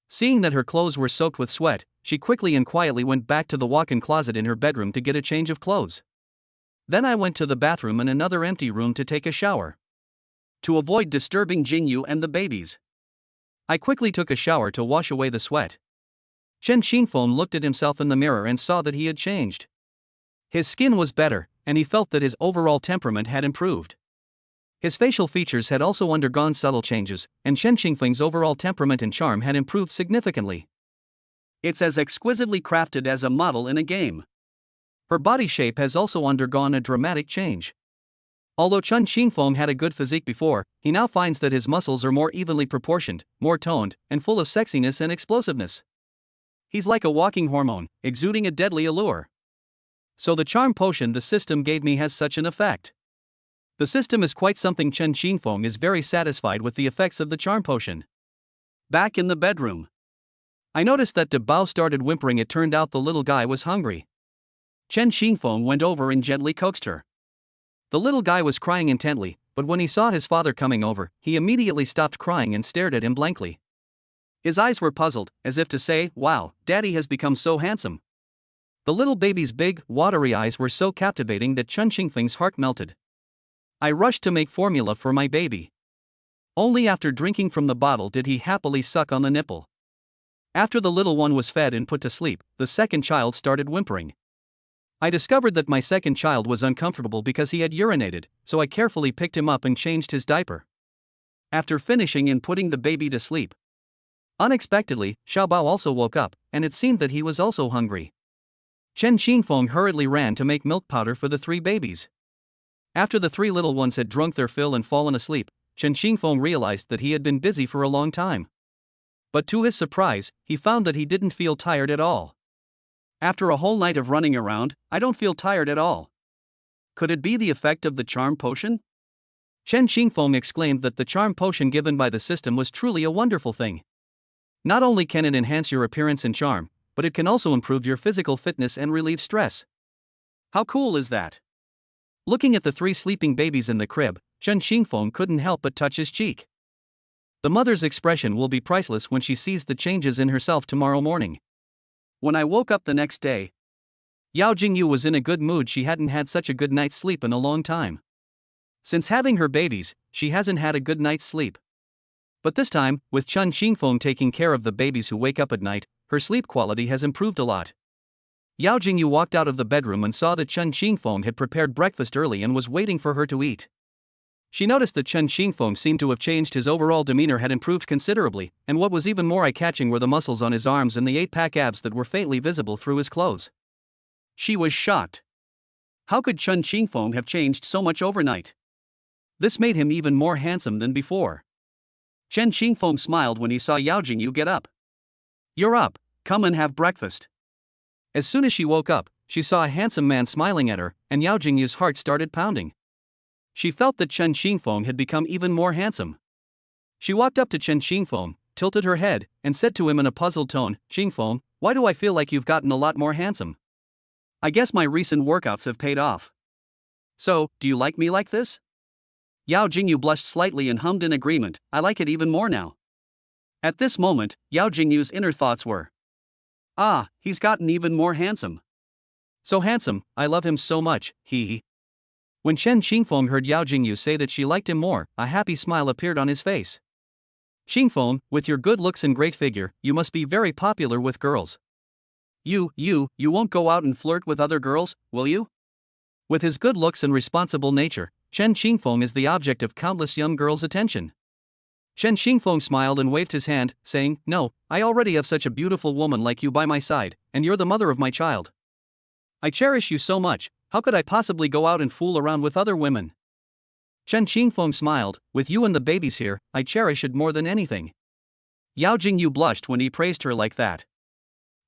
Seeing that her clothes were soaked with sweat, she quickly and quietly went back to the walk-in closet in her bedroom to get a change of clothes. Then I went to the bathroom in another empty room to take a shower. To avoid disturbing Jingyu and the babies, I quickly took a shower to wash away the sweat. Chen Xingfeng looked at himself in the mirror and saw that he had changed. His skin was better, and he felt that his overall temperament had improved. His facial features had also undergone subtle changes, and Chen Xingfeng's overall temperament and charm had improved significantly. It's as exquisitely crafted as a model in a game. Her body shape has also undergone a dramatic change. Although Chen Xingfeng had a good physique before, he now finds that his muscles are more evenly proportioned, more toned, and full of sexiness and explosiveness. He's like a walking hormone, exuding a deadly allure. So the charm potion the system gave me has such an effect. The system is quite something. Chen Xingfeng is very satisfied with the effects of the charm potion. Back in the bedroom, I noticed that De Bao started whimpering. It turned out the little guy was hungry. Chen Xingfeng went over and gently coaxed her. The little guy was crying intently, but when he saw his father coming over, he immediately stopped crying and stared at him blankly. His eyes were puzzled, as if to say, "Wow, Daddy has become so handsome." The little baby's big, watery eyes were so captivating that Chen Xingfeng's heart melted. I rushed to make formula for my baby. Only after drinking from the bottle did he happily suck on the nipple. After the little one was fed and put to sleep, the second child started whimpering. I discovered that my second child was uncomfortable because he had urinated, so I carefully picked him up and changed his diaper. After finishing and putting the baby to sleep, unexpectedly, Xiaobao also woke up, and it seemed that he was also hungry. Chen Xingfeng hurriedly ran to make milk powder for the 3 babies. After the 3 little ones had drunk their fill and fallen asleep, Chen Xingfeng realized that he had been busy for a long time. But to his surprise, he found that he didn't feel tired at all. After a whole night of running around, I don't feel tired at all. Could it be the effect of the charm potion? Chen Xingfeng exclaimed that the charm potion given by the system was truly a wonderful thing. Not only can it enhance your appearance and charm, but it can also improve your physical fitness and relieve stress. How cool is that? Looking at the 3 sleeping babies in the crib, Chen Xingfeng couldn't help but touch his cheek. The mother's expression will be priceless when she sees the changes in herself tomorrow morning. When I woke up the next day, Yao Jingyu was in a good mood. She hadn't had such a good night's sleep in a long time. Since having her babies, she hasn't had a good night's sleep. But this time, with Chen Xingfeng taking care of the babies who wake up at night, her sleep quality has improved a lot. Yao Jingyu walked out of the bedroom and saw that Chen Xingfeng had prepared breakfast early and was waiting for her to eat. She noticed that Chen Xingfeng seemed to have changed. His overall demeanor had improved considerably, and what was even more eye-catching were the muscles on his arms and the 8-pack abs that were faintly visible through his clothes. She was shocked. How could Chen Xingfeng have changed so much overnight? This made him even more handsome than before. Chen Xingfeng smiled when he saw Yao Jingyu get up. "You're up, come and have breakfast." As soon as she woke up, she saw a handsome man smiling at her, and Yao Jingyu's heart started pounding. She felt that Chen Xingfeng had become even more handsome. She walked up to Chen Xingfeng, tilted her head, and said to him in a puzzled tone, "Xingfeng, why do I feel like you've gotten a lot more handsome? I guess my recent workouts have paid off. So, do you like me like this?" Yao Jingyu blushed slightly and hummed in agreement, "I like it even more now." At this moment, Yao Jingyu's inner thoughts were, "Ah, he's gotten even more handsome. So handsome, I love him so much, he." When Chen Xingfeng heard Yao Jingyu say that she liked him more, a happy smile appeared on his face. "Xingfeng, with your good looks and great figure, you must be very popular with girls. You won't go out and flirt with other girls, will you?" With his good looks and responsible nature, Chen Xingfeng is the object of countless young girls' attention. Chen Xingfeng smiled and waved his hand, saying, "No, I already have such a beautiful woman like you by my side, and you're the mother of my child. I cherish you so much, how could I possibly go out and fool around with other women?" Chen Xingfeng smiled, "With you and the babies here, I cherish it more than anything." Yao Jingyu blushed when he praised her like that.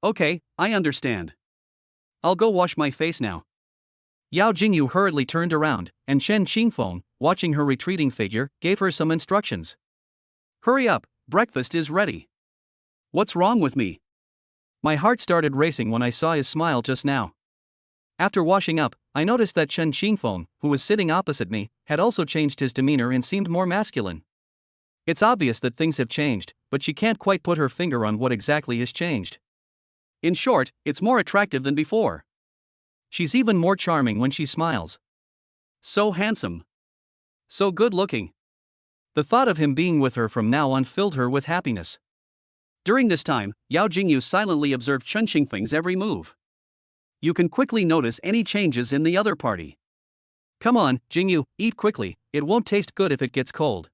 "Okay, I understand. I'll go wash my face now." Yao Jingyu hurriedly turned around, and Chen Xingfeng, watching her retreating figure, gave her some instructions. "Hurry up, breakfast is ready." "What's wrong with me?" My heart started racing when I saw his smile just now. After washing up, I noticed that Chen Xingfeng, who was sitting opposite me, had also changed his demeanor and seemed more masculine. It's obvious that things have changed, but she can't quite put her finger on what exactly has changed. In short, it's more attractive than before. She's even more charming when she smiles. So handsome. So good looking. The thought of him being with her from now on filled her with happiness. During this time, Yao Jingyu silently observed Chen Xingfeng's every move. You can quickly notice any changes in the other party. "Come on, Jingyu, eat quickly, it won't taste good if it gets cold."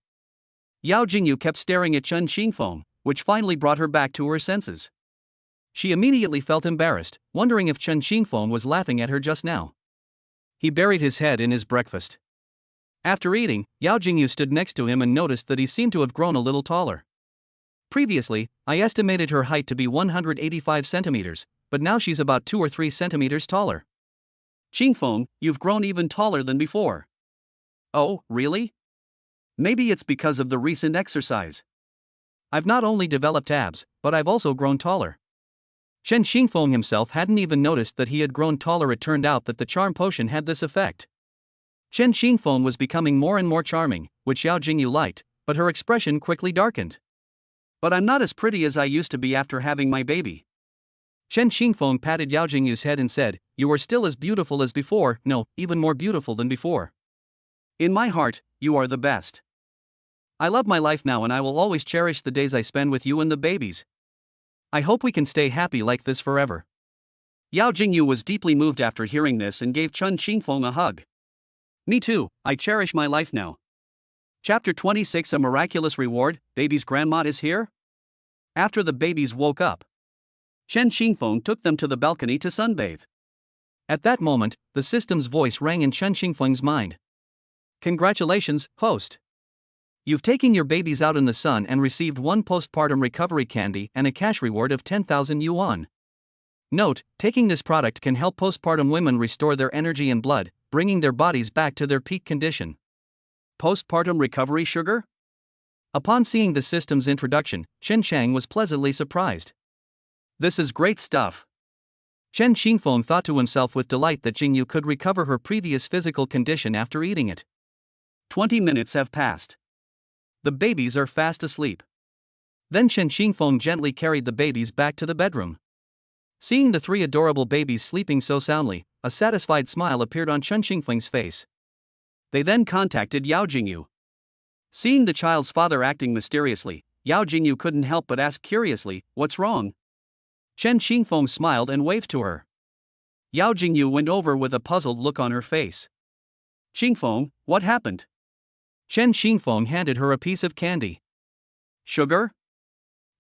Yao Jingyu kept staring at Chen Xingfeng, which finally brought her back to her senses. She immediately felt embarrassed, wondering if Chen Xingfeng was laughing at her just now. He buried his head in his breakfast. After eating, Yao Jingyu stood next to him and noticed that he seemed to have grown a little taller. Previously, I estimated her height to be 185 centimeters, but now she's about 2 or 3 centimeters taller. "Xingfeng, you've grown even taller than before." "Oh, really? Maybe it's because of the recent exercise. I've not only developed abs, but I've also grown taller." Chen Xingfeng himself hadn't even noticed that he had grown taller. It turned out that the charm potion had this effect. Chen Xingfeng was becoming more and more charming, which Yao Jingyu liked, but her expression quickly darkened. "But I'm not as pretty as I used to be after having my baby." Chen Xingfeng patted Yao Jingyu's head and said, "You are still as beautiful as before, no, even more beautiful than before. In my heart, you are the best. I love my life now and I will always cherish the days I spend with you and the babies. I hope we can stay happy like this forever." Yao Jingyu was deeply moved after hearing this and gave Chen Xingfeng a hug. "Me too, I cherish my life now." Chapter 26, A Miraculous Reward, Baby's grandma is here? After the babies woke up, Chen Xingfeng took them to the balcony to sunbathe. At that moment, the system's voice rang in Chen Xingfeng's mind. "Congratulations, host. You've taken your babies out in the sun and received 1 postpartum recovery candy and a cash reward of 10,000 yuan. Note, taking this product can help postpartum women restore their energy and blood, bringing their bodies back to their peak condition." Postpartum recovery sugar? Upon seeing the system's introduction, Chen Chang was pleasantly surprised. "This is great stuff." Chen Xingfeng thought to himself with delight that Jingyu could recover her previous physical condition after eating it. 20 minutes have passed. The babies are fast asleep. Then Chen Xingfeng gently carried the babies back to the bedroom. Seeing the 3 adorable babies sleeping so soundly, a satisfied smile appeared on Chen Xingfeng's face. They then contacted Yao Jingyu. Seeing the child's father acting mysteriously, Yao Jingyu couldn't help but ask curiously, "What's wrong?" Chen Xingfeng smiled and waved to her. Yao Jingyu went over with a puzzled look on her face. "Xingfeng, what happened?" Chen Xingfeng handed her a piece of candy. "Sugar?"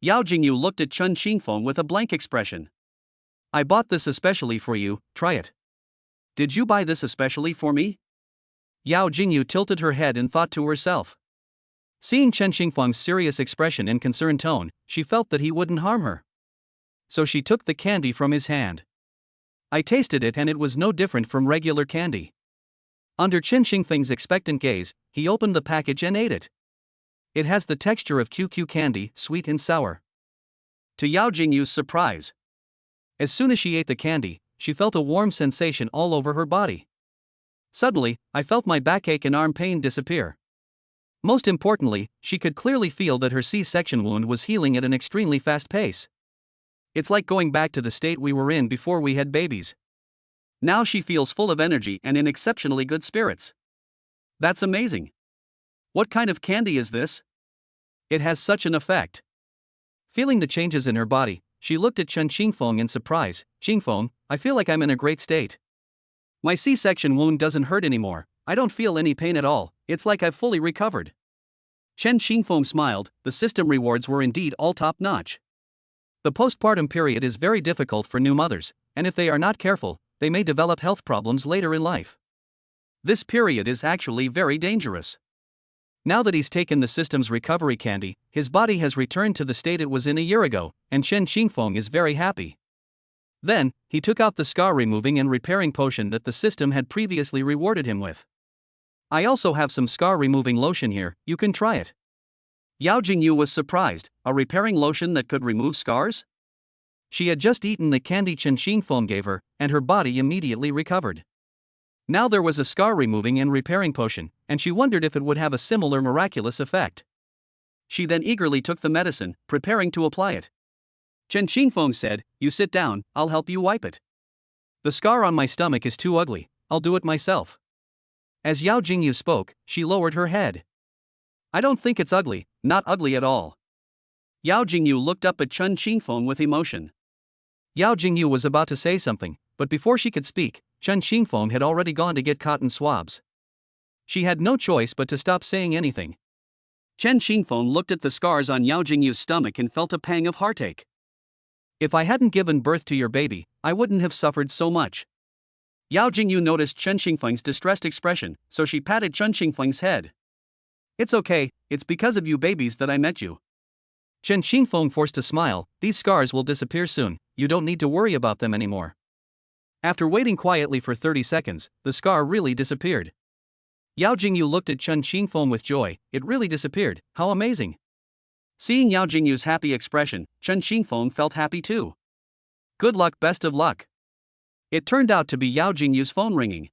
Yao Jingyu looked at Chen Xingfeng with a blank expression. "I bought this especially for you, try it." "Did you buy this especially for me?" Yao Jingyu tilted her head and thought to herself. Seeing Chen Xingfeng's serious expression and concerned tone, she felt that he wouldn't harm her. So she took the candy from his hand. I tasted it and it was no different from regular candy. Under Chen Xingfeng's expectant gaze, he opened the package and ate it. It has the texture of QQ candy, sweet and sour. To Yao Jingyu's surprise, as soon as she ate the candy, she felt a warm sensation all over her body. Suddenly, I felt my backache and arm pain disappear. Most importantly, she could clearly feel that her C-section wound was healing at an extremely fast pace. It's like going back to the state we were in before we had babies. Now she feels full of energy and in exceptionally good spirits. That's amazing. What kind of candy is this? It has such an effect. Feeling the changes in her body, she looked at Chen Xingfeng in surprise. "Xingfeng, I feel like I'm in a great state. My C-section wound doesn't hurt anymore, I don't feel any pain at all, it's like I've fully recovered." Chen Xingfeng smiled, the system rewards were indeed all top-notch. The postpartum period is very difficult for new mothers, and if they are not careful, they may develop health problems later in life. This period is actually very dangerous. Now that he's taken the system's recovery candy, his body has returned to the state it was in a year ago, and Chen Xingfeng is very happy. Then, he took out the scar-removing and repairing potion that the system had previously rewarded him with. I also have some scar-removing lotion here, you can try it. Yao Jingyu was surprised, a repairing lotion that could remove scars? She had just eaten the candy Chen Xingfeng gave her, and her body immediately recovered. Now there was a scar-removing and repairing potion, and she wondered if it would have a similar miraculous effect. She then eagerly took the medicine, preparing to apply it. Chen Xingfeng said, "You sit down, I'll help you wipe it. The scar on my stomach is too ugly, I'll do it myself." As Yao Jingyu spoke, she lowered her head. "I don't think it's ugly, not ugly at all." Yao Jingyu looked up at Chen Xingfeng with emotion. Yao Jingyu was about to say something, but before she could speak, Chen Xingfeng had already gone to get cotton swabs. She had no choice but to stop saying anything. Chen Xingfeng looked at the scars on Yao Jingyu's stomach and felt a pang of heartache. "If I hadn't given birth to your baby, I wouldn't have suffered so much." Yao Jingyu noticed Chen Xingfeng's distressed expression, so she patted Chen Xingfeng's head. "It's okay, it's because of you babies that I met you." Chen Xingfeng forced a smile. "These scars will disappear soon, you don't need to worry about them anymore." After waiting quietly for 30 seconds, the scar really disappeared. Yao Jingyu looked at Chen Xingfeng with joy. "It really disappeared, how amazing." Seeing Yao Jingyu's happy expression, Chen Xingfeng felt happy too. "Good luck, best of luck." It turned out to be Yao Jingyu's phone ringing.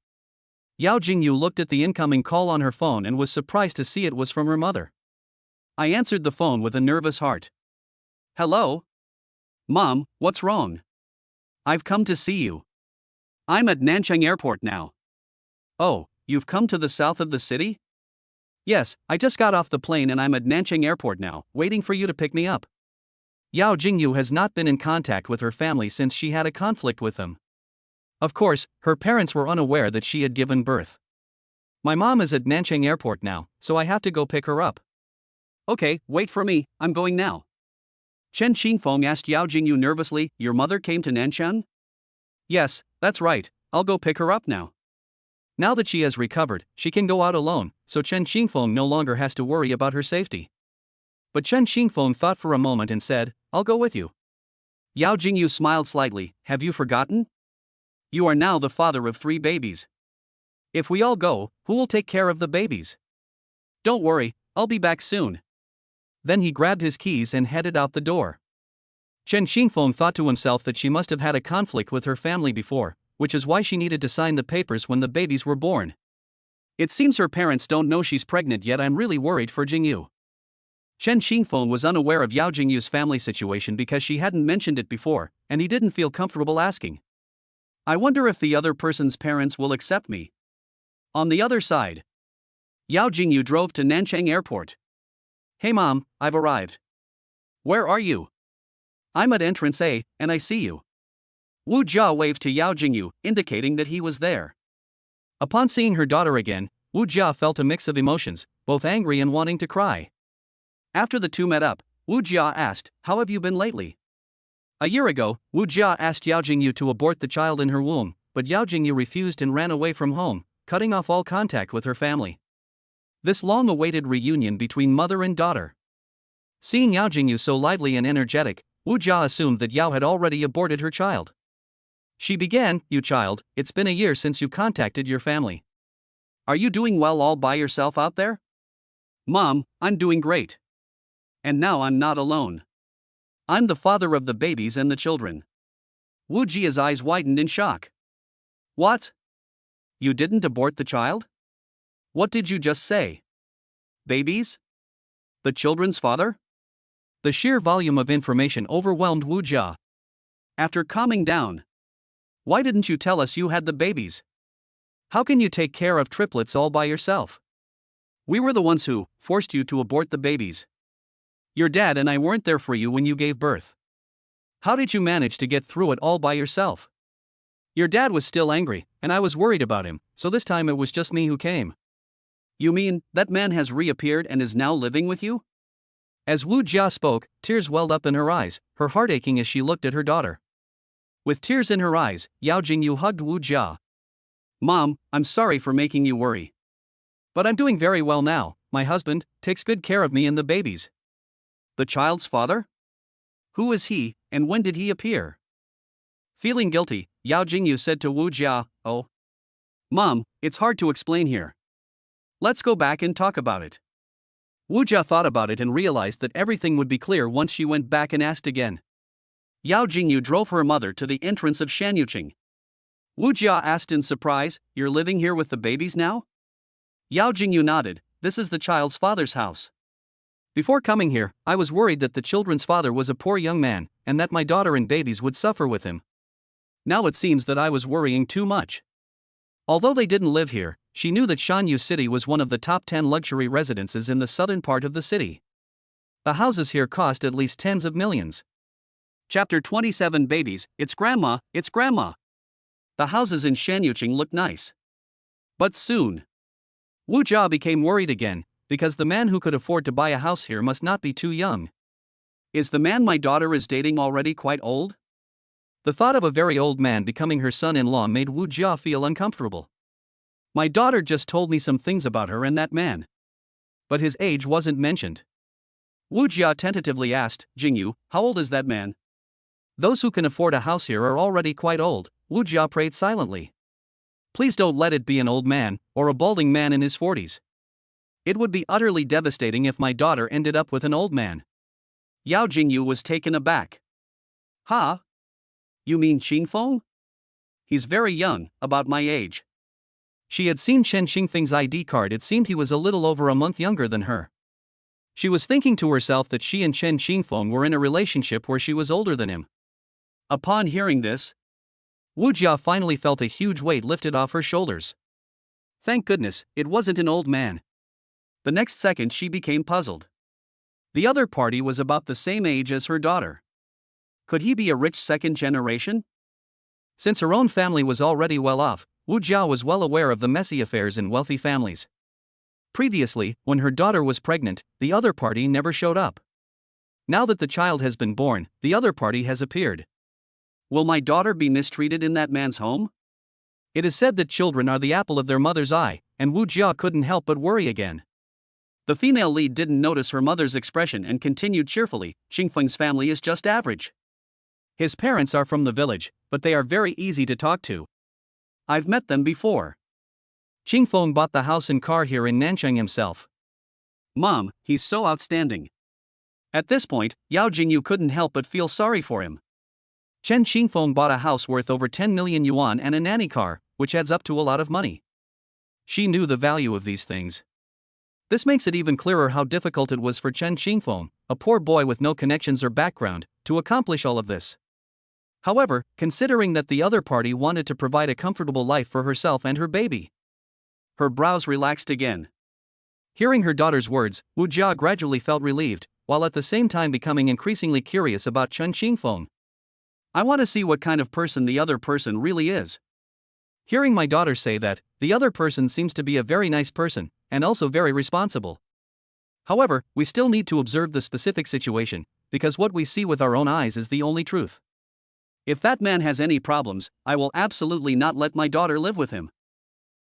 Yao Jingyu looked at the incoming call on her phone and was surprised to see it was from her mother. I answered the phone with a nervous heart. "Hello? Mom, what's wrong? I've come to see you. I'm at Nanchang Airport now." "Oh, you've come to the south of the city?" "Yes, I just got off the plane and I'm at Nanchang Airport now, waiting for you to pick me up." Yao Jingyu has not been in contact with her family since she had a conflict with them. Of course, her parents were unaware that she had given birth. "My mom is at Nanchang Airport now, so I have to go pick her up." "Okay, wait for me, I'm going now." Chen Xingfeng asked Yao Jingyu nervously, "Your mother came to Nanchang?" "Yes, that's right, I'll go pick her up now." Now that she has recovered, she can go out alone, so Chen Xingfeng no longer has to worry about her safety. But Chen Xingfeng thought for a moment and said, "I'll go with you." Yao Jingyu smiled slightly. "Have you forgotten? You are now the father of 3 babies. If we all go, who will take care of the babies?" "Don't worry, I'll be back soon." Then he grabbed his keys and headed out the door. Chen Xingfeng thought to himself that she must have had a conflict with her family before, which is why she needed to sign the papers when the babies were born. "It seems her parents don't know she's pregnant yet. I'm really worried for Jingyu." Chen Xingfeng was unaware of Yao Jingyu's family situation because she hadn't mentioned it before, and he didn't feel comfortable asking. "I wonder if the other person's parents will accept me." On the other side, Yao Jingyu drove to Nanchang Airport. "Hey mom, I've arrived." "Where are you?" "I'm at entrance A, and I see you." Wu Jia waved to Yao Jingyu, indicating that he was there. Upon seeing her daughter again, Wu Jia felt a mix of emotions, both angry and wanting to cry. After the two met up, Wu Jia asked, "How have you been lately?" A year ago, Wu Jia asked Yao Jingyu to abort the child in her womb, but Yao Jingyu refused and ran away from home, cutting off all contact with her family. This long-awaited reunion between mother and daughter. Seeing Yao Jingyu so lively and energetic, Wu Jia assumed that Yao had already aborted her child. She began, "You child, it's been a year since you contacted your family. Are you doing well all by yourself out there?" "Mom, I'm doing great. And now I'm not alone. I'm the father of the babies and the children." Wu Jia's eyes widened in shock. "What? You didn't abort the child? What did you just say? Babies? The children's father?" The sheer volume of information overwhelmed Wu Jia. After calming down, "Why didn't you tell us you had the babies? How can you take care of triplets all by yourself? We were the ones who forced you to abort the babies. Your dad and I weren't there for you when you gave birth. How did you manage to get through it all by yourself?" "Your dad was still angry, and I was worried about him, so this time it was just me who came." "You mean, that man has reappeared and is now living with you?" As Wu Jia spoke, tears welled up in her eyes, her heart aching as she looked at her daughter. With tears in her eyes, Yao Jingyu hugged Wu Jia. "Mom, I'm sorry for making you worry. But I'm doing very well now. My husband takes good care of me and the babies." "The child's father? Who is he, and when did he appear?" Feeling guilty, Yao Jingyu said to Wu Jia, "Oh, Mom, it's hard to explain here. Let's go back and talk about it. Wu Jia thought about it and realized that everything would be clear once she went back and asked again. Yao Jingyu drove her mother to the entrance of Shanyuqing. Wu Jia asked in surprise, "You're living here with the babies now?" Yao Jingyu nodded. "This is the child's father's house. Before coming here, I was worried that the children's father was a poor young man, and that my daughter and babies would suffer with him. Now it seems that I was worrying too much." Although they didn't live here, she knew that Shanyu City was one of the top 10 luxury residences in the southern part of the city. The houses here cost at least tens of millions. Chapter 27 Babies, It's Grandma, It's Grandma. The houses in Shanyuqing looked nice. But soon, Wu Jia became worried again, because the man who could afford to buy a house here must not be too young. Is the man my daughter is dating already quite old? The thought of a very old man becoming her son-in-law made Wu Jia feel uncomfortable. My daughter just told me some things about her and that man. But his age wasn't mentioned. Wu Jia tentatively asked, "Jingyu, how old is that man?" "Those who can afford a house here are already quite old," Wu Jia prayed silently. "Please don't let it be an old man, or a balding man in his 40s. It would be utterly devastating if my daughter ended up with an old man." Yao Jingyu was taken aback. "Huh? You mean Qingfeng? He's very young, about my age." She had seen Chen Xingfeng's ID card. It seemed he was a little over a month younger than her. She was thinking to herself that she and Chen Xingfeng were in a relationship where she was older than him. Upon hearing this, Wu Jia finally felt a huge weight lifted off her shoulders. Thank goodness, it wasn't an old man. The next second she became puzzled. The other party was about the same age as her daughter. Could he be a rich second generation? Since her own family was already well off, Wu Jia was well aware of the messy affairs in wealthy families. Previously, when her daughter was pregnant, the other party never showed up. Now that the child has been born, the other party has appeared. Will my daughter be mistreated in that man's home? It is said that children are the apple of their mother's eye, and Wu Jia couldn't help but worry again. The female lead didn't notice her mother's expression and continued cheerfully, "Xingfeng's family is just average. His parents are from the village, but they are very easy to talk to. I've met them before. Qingfeng bought the house and car here in Nanchang himself. Mom, he's so outstanding." At this point, Yao Jingyu couldn't help but feel sorry for him. Chen Qingfeng bought a house worth over 10 million yuan and a nanny car, which adds up to a lot of money. She knew the value of these things. This makes it even clearer how difficult it was for Chen Qingfeng, a poor boy with no connections or background, to accomplish all of this. However, considering that the other party wanted to provide a comfortable life for herself and her baby, her brows relaxed again. Hearing her daughter's words, Wu Jia gradually felt relieved, while at the same time becoming increasingly curious about Chen Qingfeng. I want to see what kind of person the other person really is. Hearing my daughter say that, the other person seems to be a very nice person, and also very responsible. However, we still need to observe the specific situation, because what we see with our own eyes is the only truth. If that man has any problems, I will absolutely not let my daughter live with him.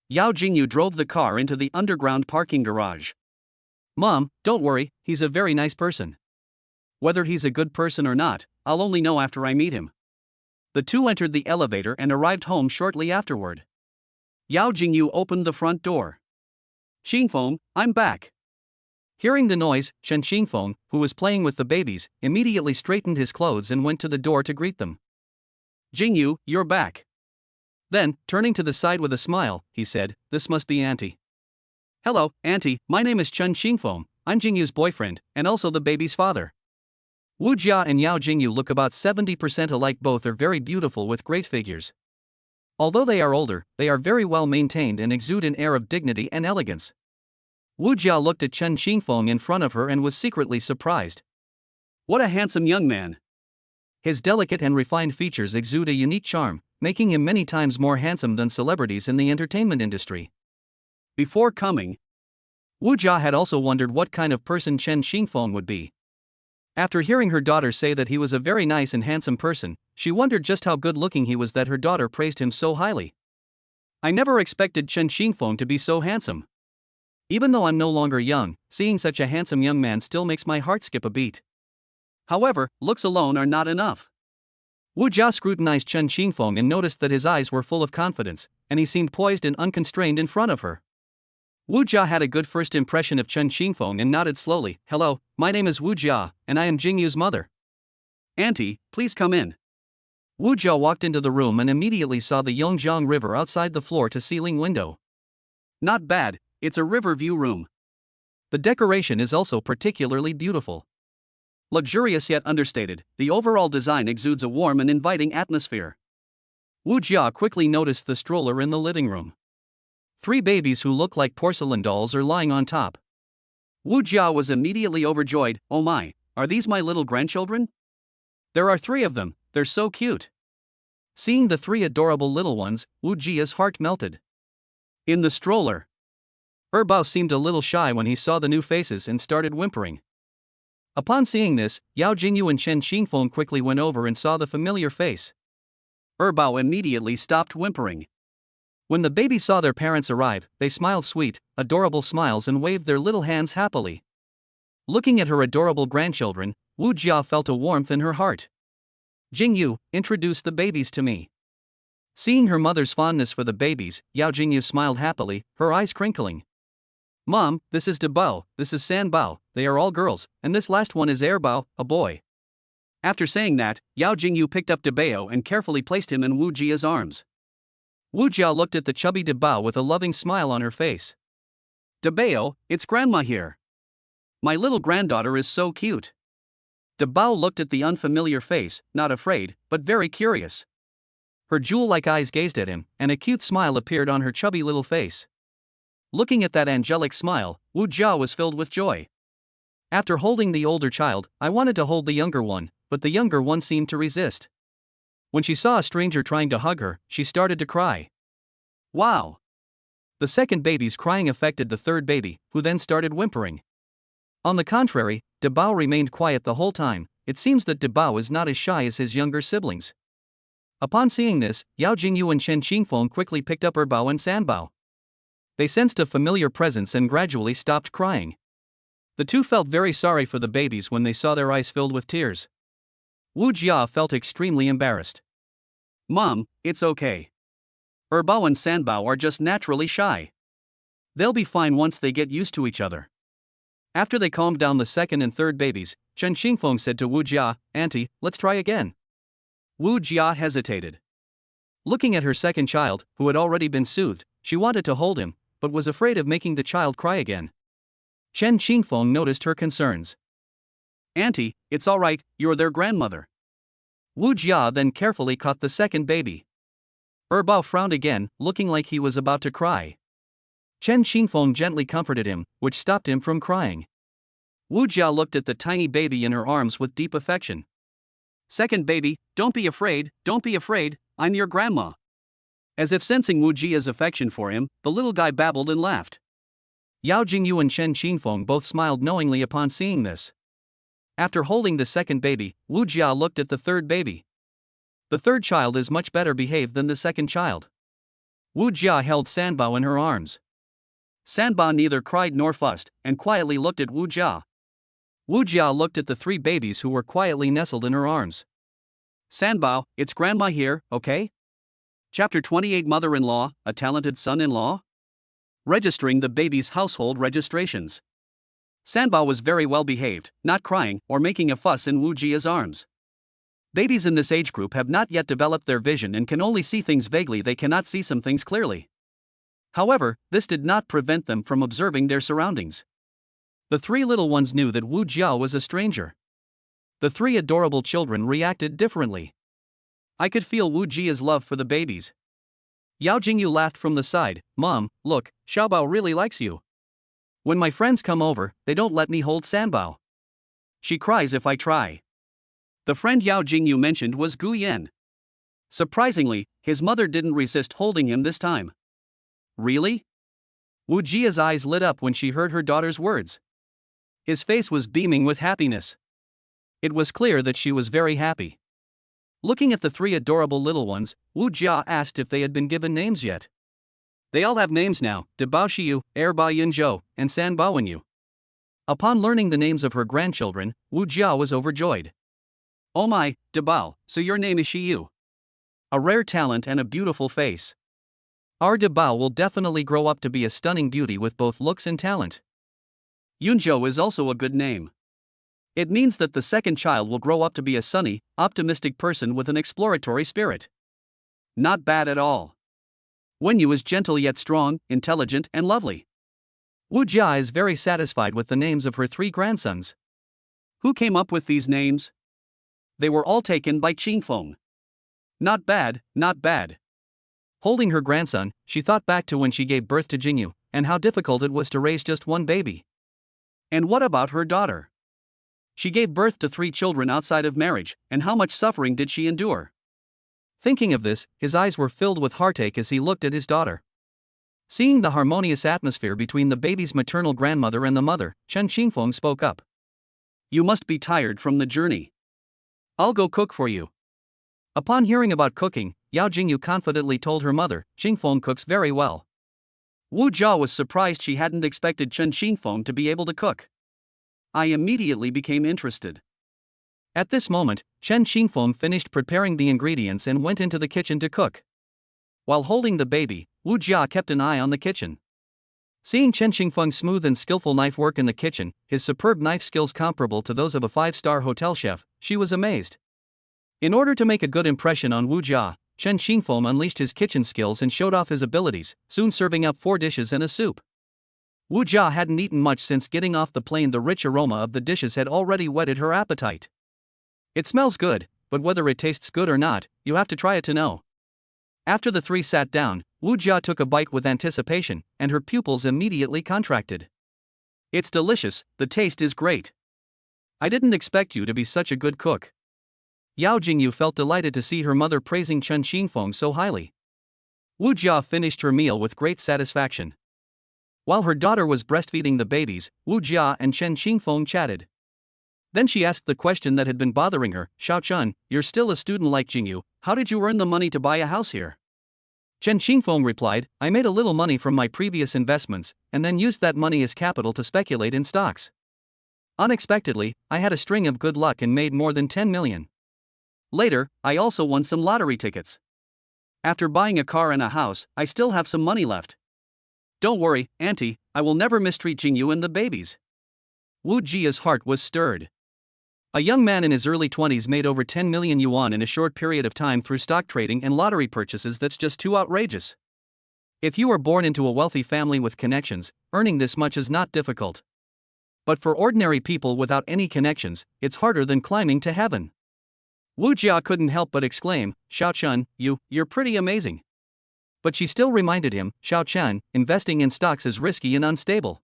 Yao Jingyu drove the car into the underground parking garage. Mom, don't worry, he's a very nice person. Whether he's a good person or not, I'll only know after I meet him. The two entered the elevator and arrived home shortly afterward. Yao Jingyu opened the front door. Qingfeng, I'm back. Hearing the noise, Chen Qingfeng, who was playing with the babies, immediately straightened his clothes and went to the door to greet them. Jingyu, you're back. Then, turning to the side with a smile, he said, "This must be Auntie." "Hello, Auntie, my name is Chen Qingfeng, I'm Jingyu's boyfriend, and also the baby's father." Wu Jia and Yao Jingyu look about 70% alike. Both are very beautiful with great figures. Although they are older, they are very well maintained and exude an air of dignity and elegance. Wu Jia looked at Chen Qingfeng in front of her and was secretly surprised. What a handsome young man. His delicate and refined features exude a unique charm, making him many times more handsome than celebrities in the entertainment industry. Before coming, Wu Jia had also wondered what kind of person Chen Qingfeng would be. After hearing her daughter say that he was a very nice and handsome person, she wondered just how good-looking he was that her daughter praised him so highly. I never expected Chen Qingfeng to be so handsome. Even though I'm no longer young, seeing such a handsome young man still makes my heart skip a beat. However, looks alone are not enough. Wu Jia scrutinized Chen Qingfeng and noticed that his eyes were full of confidence, and he seemed poised and unconstrained in front of her. Wu Jia had a good first impression of Chen Qingfeng and nodded slowly. "Hello, my name is Wu Jia, and I am Jingyu's mother." "Auntie, please come in." Wu Jia walked into the room and immediately saw the Yongjiang River outside the floor-to-ceiling window. Not bad, it's a river view room. The decoration is also particularly beautiful. Luxurious yet understated, the overall design exudes a warm and inviting atmosphere. Wu Jia quickly noticed the stroller in the living room. 3 babies who look like porcelain dolls are lying on top. Wu Jia was immediately overjoyed. "Oh my, are these my little grandchildren? There are 3 of them, they're so cute." Seeing the 3 adorable little ones, Wu Jia's heart melted. In the stroller, Bao seemed a little shy when he saw the new faces and started whimpering. Upon seeing this, Yao Jingyu and Chen Qingfeng quickly went over and saw the familiar face. Bao immediately stopped whimpering. When the babies saw their parents arrive, they smiled sweet, adorable smiles and waved their little hands happily. Looking at her adorable grandchildren, Wu Jia felt a warmth in her heart. "Jingyu, introduce the babies to me." Seeing her mother's fondness for the babies, Yao Jingyu smiled happily, her eyes crinkling. "Mom, this is Debao, this is Sanbao, they are all girls, and this last one is Erbao, a boy." After saying that, Yao Jingyu picked up Debao and carefully placed him in Wu Jia's arms. Wu Jia looked at the chubby Debao with a loving smile on her face. "Debao, it's grandma here. My little granddaughter is so cute." Debao looked at the unfamiliar face, not afraid, but very curious. Her jewel-like eyes gazed at him, and a cute smile appeared on her chubby little face. Looking at that angelic smile, Wu Jia was filled with joy. After holding the older child, I wanted to hold the younger one, but the younger one seemed to resist. When she saw a stranger trying to hug her, she started to cry. Wow! The second baby's crying affected the third baby, who then started whimpering. On the contrary, Debao remained quiet the whole time. It seems that Debao is not as shy as his younger siblings. Upon seeing this, Yao Jingyu and Chen Qingfeng quickly picked up Erbao and Sanbao. They sensed a familiar presence and gradually stopped crying. The 2 felt very sorry for the babies when they saw their eyes filled with tears. Wu Jia felt extremely embarrassed. "Mom, it's okay. Erbao and Sanbao are just naturally shy. They'll be fine once they get used to each other." After they calmed down the second and third babies, Chen Qingfeng said to Wu Jia, "Auntie, let's try again." Wu Jia hesitated. Looking at her second child, who had already been soothed, she wanted to hold him, but was afraid of making the child cry again. Chen Qingfeng noticed her concerns. "Auntie, it's all right, you're their grandmother." Wu Jia then carefully caught the second baby. Erbao frowned again, looking like he was about to cry. Chen Qingfeng gently comforted him, which stopped him from crying. Wu Jia looked at the tiny baby in her arms with deep affection. "Second baby, don't be afraid, I'm your grandma." As if sensing Wu Jia's affection for him, the little guy babbled and laughed. Yao Jingyu and Chen Qingfeng both smiled knowingly upon seeing this. After holding the second baby, Wu Jia looked at the third baby. The third child is much better behaved than the second child. Wu Jia held Sanbao in her arms. Sanbao neither cried nor fussed, and quietly looked at Wu Jia. Wu Jia looked at the 3 babies who were quietly nestled in her arms. "Sanbao, it's grandma here, okay?" Chapter 28 Mother-in-law, a talented son-in-law? Registering the baby's household registrations. Sanbao was very well behaved, not crying or making a fuss in Wu Jia's arms. Babies in this age group have not yet developed their vision and can only see things vaguely, they cannot see some things clearly. However, this did not prevent them from observing their surroundings. The 3 little ones knew that Wu Jia was a stranger. The 3 adorable children reacted differently. I could feel Wu Jia's love for the babies. Yao Jingyu laughed from the side. "Mom, look, Xiaobao really likes you. When my friends come over, they don't let me hold Sanbao. She cries if I try." The friend Yao Jingyu mentioned was Gu Yan. Surprisingly, his mother didn't resist holding him this time. Really? Wu Jia's eyes lit up when she heard her daughter's words. His face was beaming with happiness. It was clear that she was very happy. Looking at the 3 adorable little ones, Wu Jia asked if they had been given names yet. "They all have names now, Debao Xiu, Erbao Yinzhou, and Sanbao Wenyu." Upon learning the names of her grandchildren, Wu Jia was overjoyed. "Oh my, Debao, so your name is Xiu. A rare talent and a beautiful face." Our Debao will definitely grow up to be a stunning beauty with both looks and talent. Yunzhou is also a good name. It means that the second child will grow up to be a sunny, optimistic person with an exploratory spirit. Not bad at all. Wenyu is gentle yet strong, intelligent, and lovely. Wu Jia is very satisfied with the names of her 3 grandsons. Who came up with these names? They were all taken by Qingfeng. Not bad, not bad. Holding her grandson, she thought back to when she gave birth to Jingyu, and how difficult it was to raise just one baby. And what about her daughter? She gave birth to 3 children outside of marriage, and how much suffering did she endure? Thinking of this, his eyes were filled with heartache as he looked at his daughter. Seeing the harmonious atmosphere between the baby's maternal grandmother and the mother, Chen Qingfeng spoke up. You must be tired from the journey. I'll go cook for you. Upon hearing about cooking, Yao Jingyu confidently told her mother, Qingfeng cooks very well. Wu Jia was surprised she hadn't expected Chen Qingfeng to be able to cook. I immediately became interested. At this moment, Chen Qingfeng finished preparing the ingredients and went into the kitchen to cook. While holding the baby, Wu Jia kept an eye on the kitchen. Seeing Chen Qingfeng's smooth and skillful knife work in the kitchen, his superb knife skills comparable to those of a 5-star hotel chef, she was amazed. In order to make a good impression on Wu Jia, Chen Qingfeng unleashed his kitchen skills and showed off his abilities, soon serving up 4 dishes and a soup. Wu Jia hadn't eaten much since getting off the plane. The rich aroma of the dishes had already whetted her appetite. It smells good, but whether it tastes good or not, you have to try it to know. After the 3 sat down, Wu Jia took a bite with anticipation, and her pupils immediately contracted. It's delicious, the taste is great. I didn't expect you to be such a good cook. Yao Jingyu felt delighted to see her mother praising Chen Qingfeng so highly. Wu Jia finished her meal with great satisfaction. While her daughter was breastfeeding the babies, Wu Jia and Chen Qingfeng chatted. Then she asked the question that had been bothering her, Xiao Chun, you're still a student like Jingyu, how did you earn the money to buy a house here? Chen Qingfeng replied, I made a little money from my previous investments, and then used that money as capital to speculate in stocks. Unexpectedly, I had a string of good luck and made more than 10 million. Later, I also won some lottery tickets. After buying a car and a house, I still have some money left. Don't worry, Auntie, I will never mistreat Jingyu and the babies. Wu Jia's heart was stirred. A young man in his early 20s made over 10 million yuan in a short period of time through stock trading and lottery purchases. That's just too outrageous. If you are born into a wealthy family with connections, earning this much is not difficult. But for ordinary people without any connections, it's harder than climbing to heaven. Wu Jia couldn't help but exclaim, Xiao Chun, you're pretty amazing. But she still reminded him, Xiao Chun, investing in stocks is risky and unstable.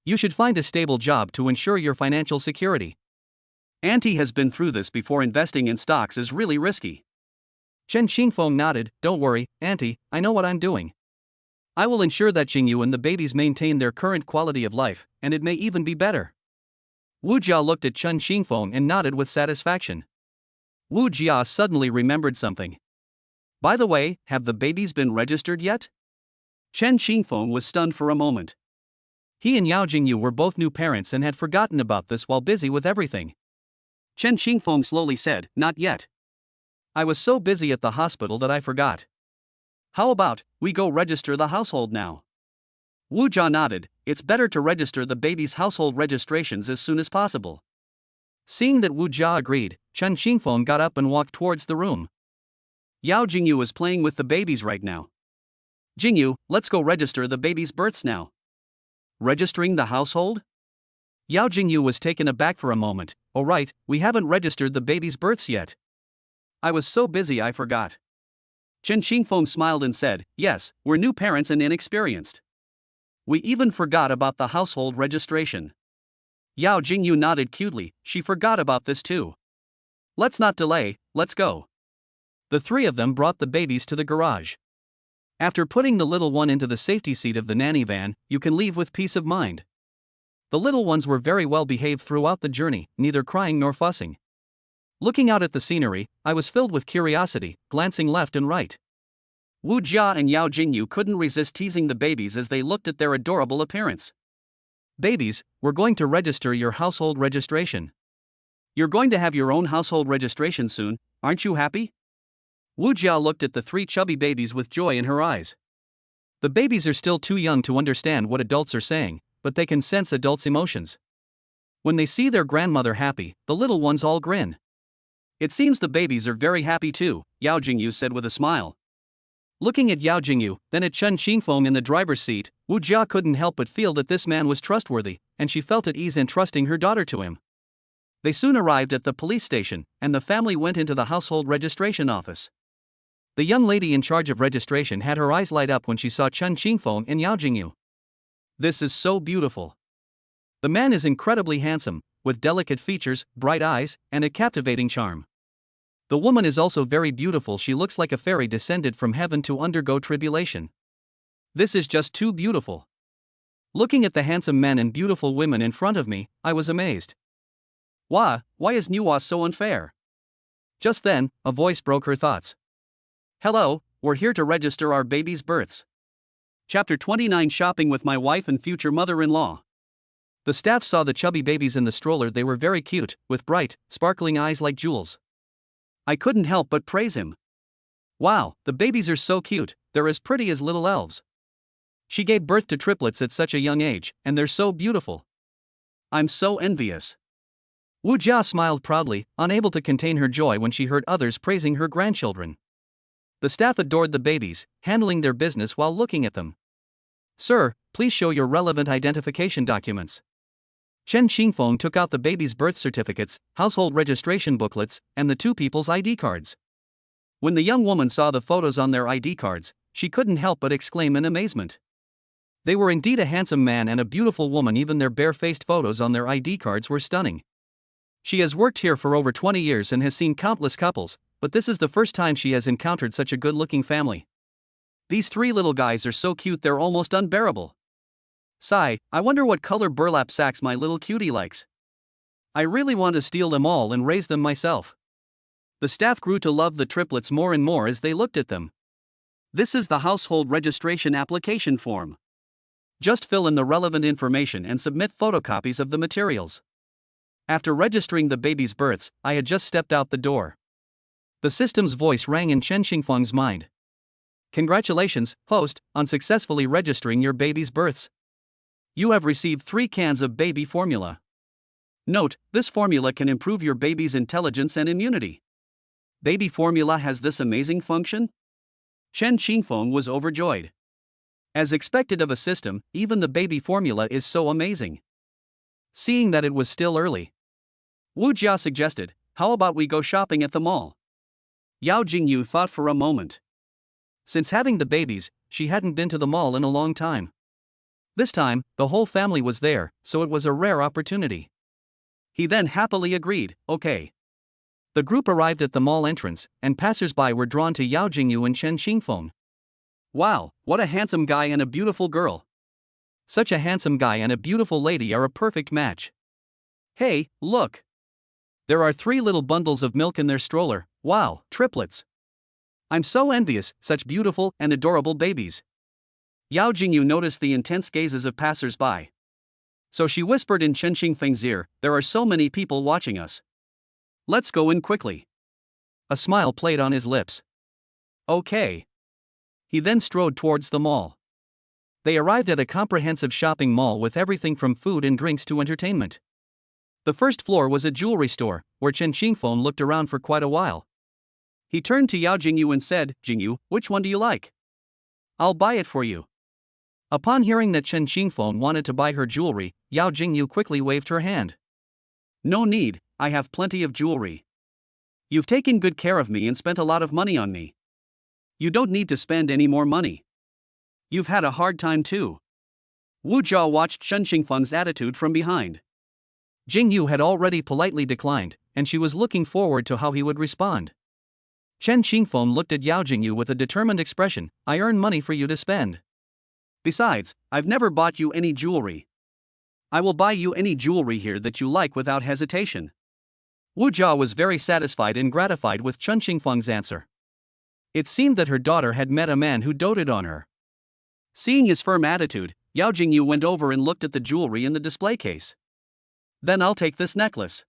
You should find a stable job to ensure your financial security. Auntie has been through this before. Investing in stocks is really risky. Chen Qingfeng nodded, don't worry, Auntie, I know what I'm doing. I will ensure that Jingyu and the babies maintain their current quality of life, and it may even be better. Wu Jia looked at Chen Qingfeng and nodded with satisfaction. Wu Jia suddenly remembered something. By the way, have the babies been registered yet? Chen Qingfeng was stunned for a moment. He and Yao Jingyu were both new parents and had forgotten about this while busy with everything. Chen Qingfeng slowly said, not yet. I was so busy at the hospital that I forgot. How about, we go register the household now? Wu Jia nodded, it's better to register the baby's household registrations as soon as possible. Seeing that Wu Jia agreed, Chen Qingfeng got up and walked towards the room. Yao Jingyu is playing with the babies right now. Jingyu, let's go register the baby's births now. Registering the household? Yao Jingyu was taken aback for a moment. Oh right, we haven't registered the baby's births yet. I was so busy I forgot. Chen Qingfeng smiled and said, yes, we're new parents and inexperienced. We even forgot about the household registration. Yao Jingyu nodded cutely, she forgot about this too. Let's not delay, let's go. The 3 of them brought the babies to the garage. After putting the little one into the safety seat of the nanny van, you can leave with peace of mind. The little ones were very well behaved throughout the journey, neither crying nor fussing. Looking out at the scenery, I was filled with curiosity, glancing left and right. Wu Jia and Yao Jingyu couldn't resist teasing the babies as they looked at their adorable appearance. Babies, we're going to register your household registration. You're going to have your own household registration soon, aren't you happy? Wu Jia looked at the 3 chubby babies with joy in her eyes. The babies are still too young to understand what adults are saying, but they can sense adults' emotions. When they see their grandmother happy, the little ones all grin. It seems the babies are very happy too, Yao Jingyu said with a smile. Looking at Yao Jingyu, then at Chen Xingfeng in the driver's seat, Wu Jia couldn't help but feel that this man was trustworthy, and she felt at ease entrusting her daughter to him. They soon arrived at the police station, and the family went into the household registration office. The young lady in charge of registration had her eyes light up when she saw Chen Xingfeng and Yao Jingyu. This is so beautiful. The man is incredibly handsome, with delicate features, bright eyes, and a captivating charm. The woman is also very beautiful. She looks like a fairy descended from heaven to undergo tribulation. This is just too beautiful. Looking at the handsome men and beautiful women in front of me, I was amazed. Why is Nuwa so unfair? Just then, a voice broke her thoughts. Hello, we're here to register our baby's births. Chapter 29 Shopping with my wife and future mother-in-law. The staff saw the chubby babies in the stroller. They were very cute, with bright, sparkling eyes like jewels. I couldn't help but praise him. Wow, the babies are so cute, they're as pretty as little elves. She gave birth to triplets at such a young age, and they're so beautiful. I'm so envious. Wu Jia smiled proudly, unable to contain her joy when she heard others praising her grandchildren. The staff adored the babies, handling their business while looking at them. Sir, please show your relevant identification documents. Chen Xingfeng took out the baby's birth certificates, household registration booklets, and the two people's ID cards. When the young woman saw the photos on their ID cards, she couldn't help but exclaim in amazement. They were indeed a handsome man and a beautiful woman. Even their barefaced photos on their ID cards were stunning. She has worked here for over 20 years and has seen countless couples, but this is the first time she has encountered such a good-looking family. These three little guys are so cute they're almost unbearable. Sigh, I wonder what color burlap sacks my little cutie likes. I really want to steal them all and raise them myself. The staff grew to love the triplets more and more as they looked at them. This is the household registration application form. Just fill in the relevant information and submit photocopies of the materials. After registering the baby's births, I had just stepped out the door. The system's voice rang in Chen Xingfeng's mind. Congratulations, host, on successfully registering your baby's births. You have received 3 cans of baby formula. Note, this formula can improve your baby's intelligence and immunity. Baby formula has this amazing function? Chen Xingfeng was overjoyed. As expected of a system, even the baby formula is so amazing. Seeing that it was still early, Wu Jia suggested, how about we go shopping at the mall? Yao Jingyu thought for a moment. Since having the babies, she hadn't been to the mall in a long time. This time, the whole family was there, so it was a rare opportunity. He then happily agreed, okay. The group arrived at the mall entrance, and passers-by were drawn to Yao Jingyu and Chen Xingfeng. Wow, what a handsome guy and a beautiful girl. Such a handsome guy and a beautiful lady are a perfect match. Hey, look. There are 3 little bundles of milk in their stroller. Wow, triplets. I'm so envious, such beautiful and adorable babies. Yao Jingyu noticed the intense gazes of passers-by. So she whispered in Chen Xingfeng's ear, there are so many people watching us. Let's go in quickly. A smile played on his lips. Okay. He then strode towards the mall. They arrived at a comprehensive shopping mall with everything from food and drinks to entertainment. The first floor was a jewelry store, where Chen Xingfeng looked around for quite a while. He turned to Yao Jingyu and said, Jingyu, which one do you like? I'll buy it for you. Upon hearing that Chen Xingfeng wanted to buy her jewelry, Yao Jingyu quickly waved her hand. No need, I have plenty of jewelry. You've taken good care of me and spent a lot of money on me. You don't need to spend any more money. You've had a hard time too. Wu Jia watched Chen Xingfeng's attitude from behind. Jingyu had already politely declined, and she was looking forward to how he would respond. Chen Xingfeng looked at Yao Jingyu with a determined expression, I earn money for you to spend. Besides, I've never bought you any jewelry. I will buy you any jewelry here that you like without hesitation. Wu Jia was very satisfied and gratified with Chen Xingfeng's answer. It seemed that her daughter had met a man who doted on her. Seeing his firm attitude, Yao Jingyu went over and looked at the jewelry in the display case. Then I'll take this necklace.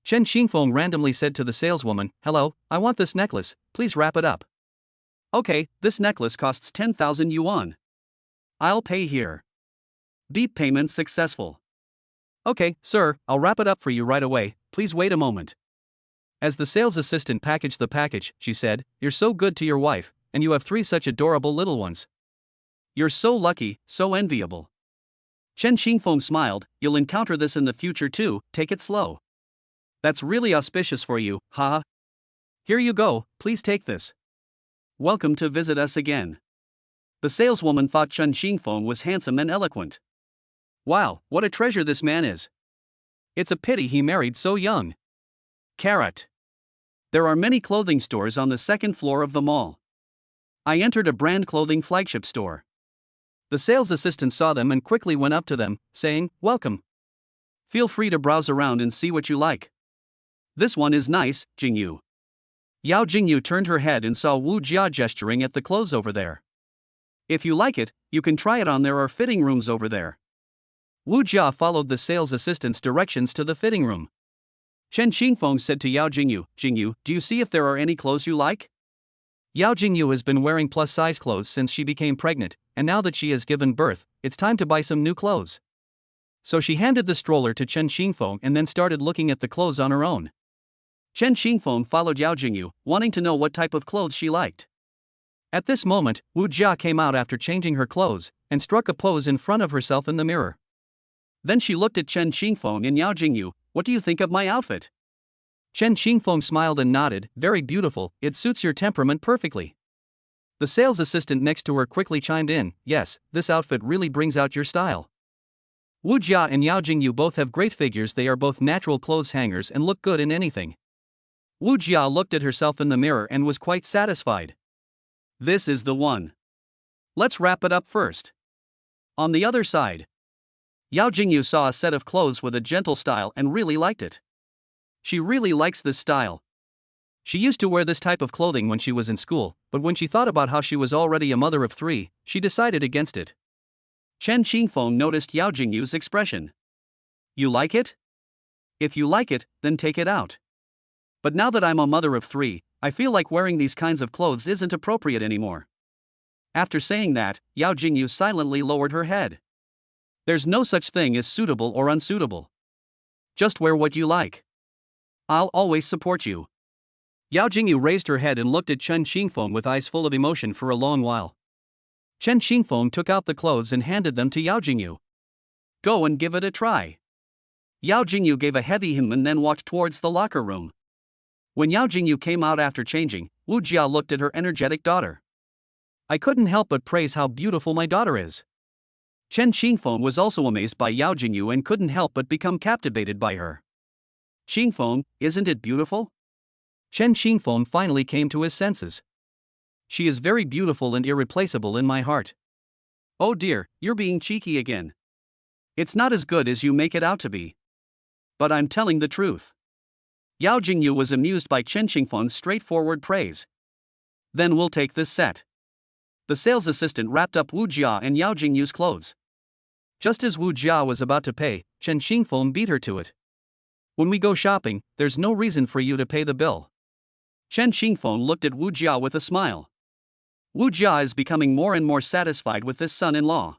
Chen Xingfeng randomly said to the saleswoman, Hello, I want this necklace, please wrap it up. Okay, this necklace costs 10,000 yuan. I'll pay here. Deep payment successful. Okay, sir, I'll wrap it up for you right away, please wait a moment. As the sales assistant packaged the package, she said, "You're so good to your wife, and you have 3 such adorable little ones. You're so lucky, so enviable." Chen Xingfeng smiled, "You'll encounter this in the future too, take it slow. That's really auspicious for you, haha. Here you go, please take this. Welcome to visit us again." The saleswoman thought Chen Xingfeng was handsome and eloquent. Wow, what a treasure this man is. It's a pity he married so young. Carrot. There are many clothing stores on the second floor of the mall. I entered a brand clothing flagship store. The sales assistant saw them and quickly went up to them, saying, "Welcome. Feel free to browse around and see what you like. This one is nice, Jingyu." Yao Jingyu turned her head and saw Wu Jia gesturing at the clothes over there. "If you like it, you can try it on, there are fitting rooms over there." Wu Jia followed the sales assistant's directions to the fitting room. Chen Xingfeng said to Yao Jingyu, "Jingyu, do you see if there are any clothes you like?" Yao Jingyu has been wearing plus-size clothes since she became pregnant, and now that she has given birth, it's time to buy some new clothes. So she handed the stroller to Chen Xingfeng and then started looking at the clothes on her own. Chen Xingfeng followed Yao Jingyu, wanting to know what type of clothes she liked. At this moment, Wu Jia came out after changing her clothes, and struck a pose in front of herself in the mirror. Then she looked at Chen Xingfeng and Yao Jingyu. "What do you think of my outfit?" Chen Xingfeng smiled and nodded, "Very beautiful, it suits your temperament perfectly." The sales assistant next to her quickly chimed in, "Yes, this outfit really brings out your style." Wu Jia and Yao Jingyu both have great figures, they are both natural clothes hangers and look good in anything. Wu Jia looked at herself in the mirror and was quite satisfied. This is the one. Let's wrap it up first. On the other side, Yao Jingyu saw a set of clothes with a gentle style and really liked it. She really likes this style. She used to wear this type of clothing when she was in school, but when she thought about how she was already a mother of 3, she decided against it. Chen Xingfeng noticed Yao Jingyu's expression. "You like it? If you like it, then take it out. But now that I'm a mother of 3, I feel like wearing these kinds of clothes isn't appropriate anymore." After saying that, Yao Jingyu silently lowered her head. "There's no such thing as suitable or unsuitable. Just wear what you like. I'll always support you." Yao Jingyu raised her head and looked at Chen Xingfeng with eyes full of emotion for a long while. Chen Xingfeng took out the clothes and handed them to Yao Jingyu. "Go and give it a try." Yao Jingyu gave a heavy hem and then walked towards the locker room. When Yao Jingyu came out after changing, Wu Jia looked at her energetic daughter. "I couldn't help but praise how beautiful my daughter is." Chen Xingfeng was also amazed by Yao Jingyu and couldn't help but become captivated by her. "Xingfeng, isn't it beautiful?" Chen Xingfeng finally came to his senses. "She is very beautiful and irreplaceable in my heart." "Oh dear, you're being cheeky again. It's not as good as you make it out to be. But I'm telling the truth." Yao Jingyu was amused by Chen Xingfeng's straightforward praise. "Then we'll take this set." The sales assistant wrapped up Wu Jia and Yao Jingyu's clothes. Just as Wu Jia was about to pay, Chen Xingfeng beat her to it. "When we go shopping, there's no reason for you to pay the bill." Chen Xingfeng looked at Wu Jia with a smile. Wu Jia is becoming more and more satisfied with this son-in-law.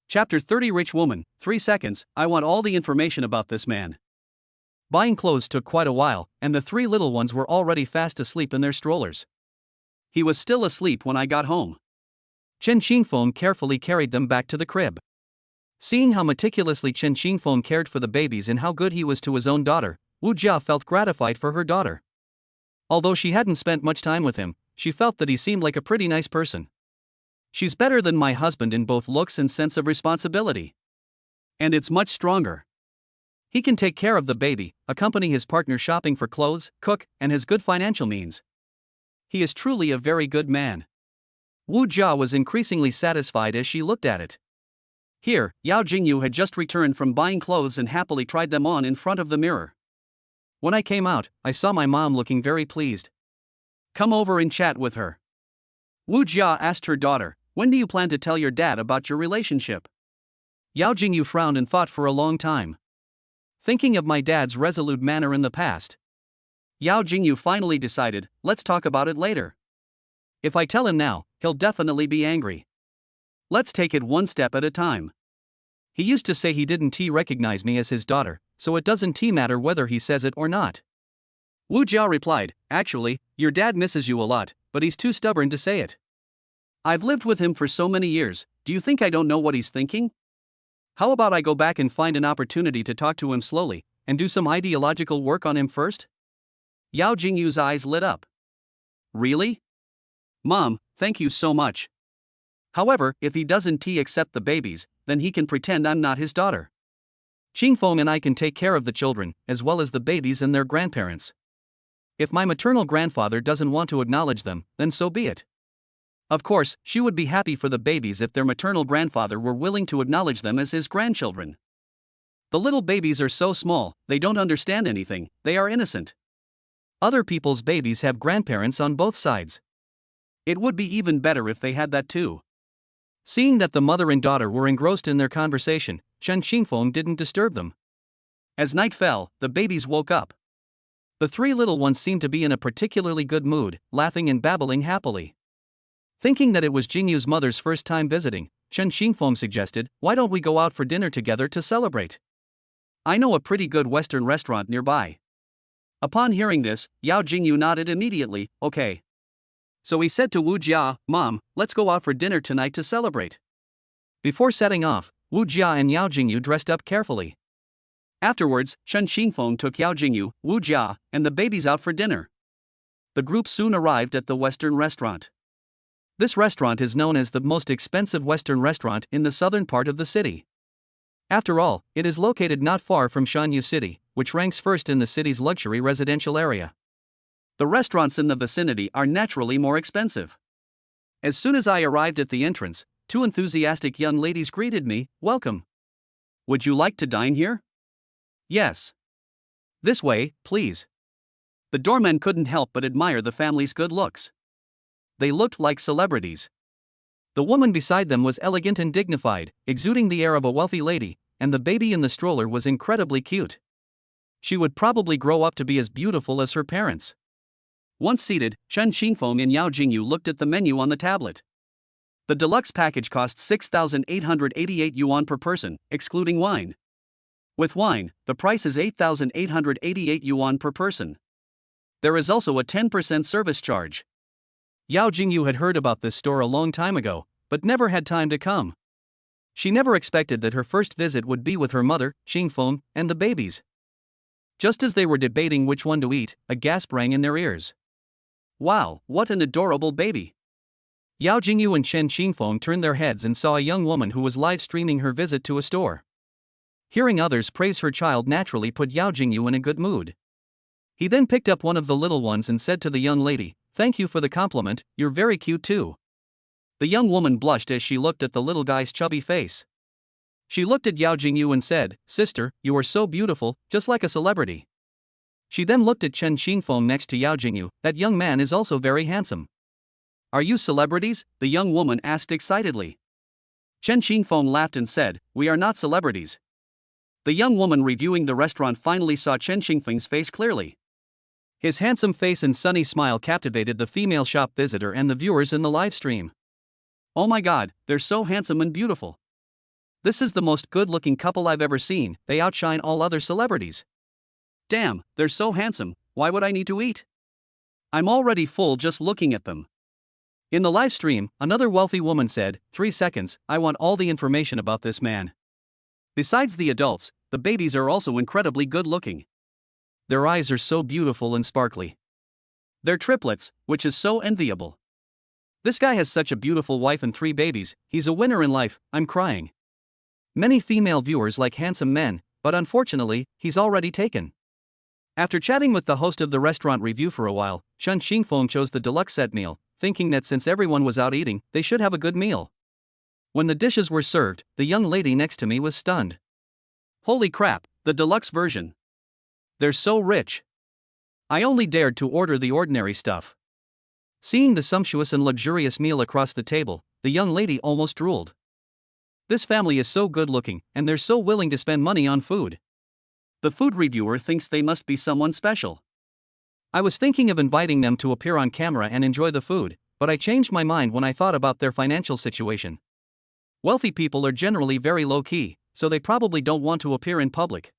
Chapter 30 Rich Woman, 3 seconds, I want all the information about this man. Buying clothes took quite a while, and the 3 little ones were already fast asleep in their strollers. He was still asleep when I got home. Chen Xingfeng carefully carried them back to the crib. Seeing how meticulously Chen Xingfeng cared for the babies and how good he was to his own daughter, Wu Jia felt gratified for her daughter. Although she hadn't spent much time with him, she felt that he seemed like a pretty nice person. "She's better than my husband in both looks and sense of responsibility. And it's much stronger. He can take care of the baby, accompany his partner shopping for clothes, cook, and has good financial means. He is truly a very good man." Wu Jia was increasingly satisfied as she looked at it. Here, Yao Jingyu had just returned from buying clothes and happily tried them on in front of the mirror. "When I came out, I saw my mom looking very pleased. Come over and chat with her." Wu Jia asked her daughter, "When do you plan to tell your dad about your relationship?" Yao Jingyu frowned and thought for a long time. Thinking of my dad's resolute manner in the past, Yao Jingyu finally decided, "Let's talk about it later." If I tell him now, he'll definitely be angry. Let's take it one step at a time. He used to say he didn't recognize me as his daughter, so it doesn't matter whether he says it or not. Wu Jia replied, actually, your dad misses you a lot, but he's too stubborn to say it. I've lived with him for so many years, do you think I don't know what he's thinking? How about I go back and find an opportunity to talk to him slowly, and do some ideological work on him first? Yao Jingyu's eyes lit up. Really? Mom, thank you so much. However, if he doesn't accept the babies, then he can pretend I'm not his daughter. Qingfeng and I can take care of the children, as well as the babies and their grandparents. If my maternal grandfather doesn't want to acknowledge them, then so be it. Of course, she would be happy for the babies if their maternal grandfather were willing to acknowledge them as his grandchildren. The little babies are so small, they don't understand anything, they are innocent. Other people's babies have grandparents on both sides. It would be even better if they had that too. Seeing that the mother and daughter were engrossed in their conversation, Chen Qingfeng didn't disturb them. As night fell, the babies woke up. The three little ones seemed to be in a particularly good mood, laughing and babbling happily. Thinking that it was Jingyu's mother's first time visiting, Chen Qingfeng suggested, why don't we go out for dinner together to celebrate? I know a pretty good Western restaurant nearby. Upon hearing this, Yao Jingyu nodded immediately, okay. So he said to Wu Jia, Mom, let's go out for dinner tonight to celebrate. Before setting off, Wu Jia and Yao Jingyu dressed up carefully. Afterwards, Chen Qingfeng took Yao Jingyu, Wu Jia, and the babies out for dinner. The group soon arrived at the Western restaurant. This restaurant is known as the most expensive Western restaurant in the southern part of the city. After all, it is located not far from Shanyu City, which ranks first in the city's luxury residential area. The restaurants in the vicinity are naturally more expensive. As soon as I arrived at the entrance, two enthusiastic young ladies greeted me, welcome. Would you like to dine here? Yes. This way, please. The doorman couldn't help but admire the family's good looks. They looked like celebrities. The woman beside them was elegant and dignified, exuding the air of a wealthy lady, and the baby in the stroller was incredibly cute. She would probably grow up to be as beautiful as her parents. Once seated, Chen Qingfeng and Yao Jingyu looked at the menu on the tablet. The deluxe package costs 6,888 yuan per person, excluding wine. With wine, the price is 8,888 yuan per person. There is also a 10% service charge. Yao Jingyu had heard about this store a long time ago, but never had time to come. She never expected that her first visit would be with her mother, Qingfeng, and the babies. Just as they were debating which one to eat, a gasp rang in their ears. Wow, what an adorable baby! Yao Jingyu and Chen Qingfeng turned their heads and saw a young woman who was live streaming her visit to a store. Hearing others praise her child naturally put Yao Jingyu in a good mood. He then picked up one of the little ones and said to the young lady, thank you for the compliment, you're very cute too. The young woman blushed as she looked at the little guy's chubby face. She looked at Yao Jingyu and said, sister, you are so beautiful, just like a celebrity. She then looked at Chen Qingfeng next to Yao Jingyu, that young man is also very handsome. Are you celebrities? The young woman asked excitedly. Chen Qingfeng laughed and said, we are not celebrities. The young woman reviewing the restaurant finally saw Chen Qingfeng's face clearly. His handsome face and sunny smile captivated the female shop visitor and the viewers in the live stream. Oh my god, they're so handsome and beautiful. This is the most good-looking couple I've ever seen, they outshine all other celebrities. Damn, they're so handsome, why would I need to eat? I'm already full just looking at them. In the live stream, another wealthy woman said, 3 seconds, I want all the information about this man. Besides the adults, the babies are also incredibly good-looking. Their eyes are so beautiful and sparkly. They're triplets, which is so enviable. This guy has such a beautiful wife and 3 babies, he's a winner in life, I'm crying. Many female viewers like handsome men, but unfortunately, he's already taken. After chatting with the host of the restaurant review for a while, Chen Qingfeng chose the deluxe set meal, thinking that since everyone was out eating, they should have a good meal. When the dishes were served, the young lady next to me was stunned. Holy crap, the deluxe version. They're so rich. I only dared to order the ordinary stuff. Seeing the sumptuous and luxurious meal across the table, the young lady almost drooled. This family is so good looking, and they're so willing to spend money on food. The food reviewer thinks they must be someone special. I was thinking of inviting them to appear on camera and enjoy the food, but I changed my mind when I thought about their financial situation. Wealthy people are generally very low-key, so they probably don't want to appear in public.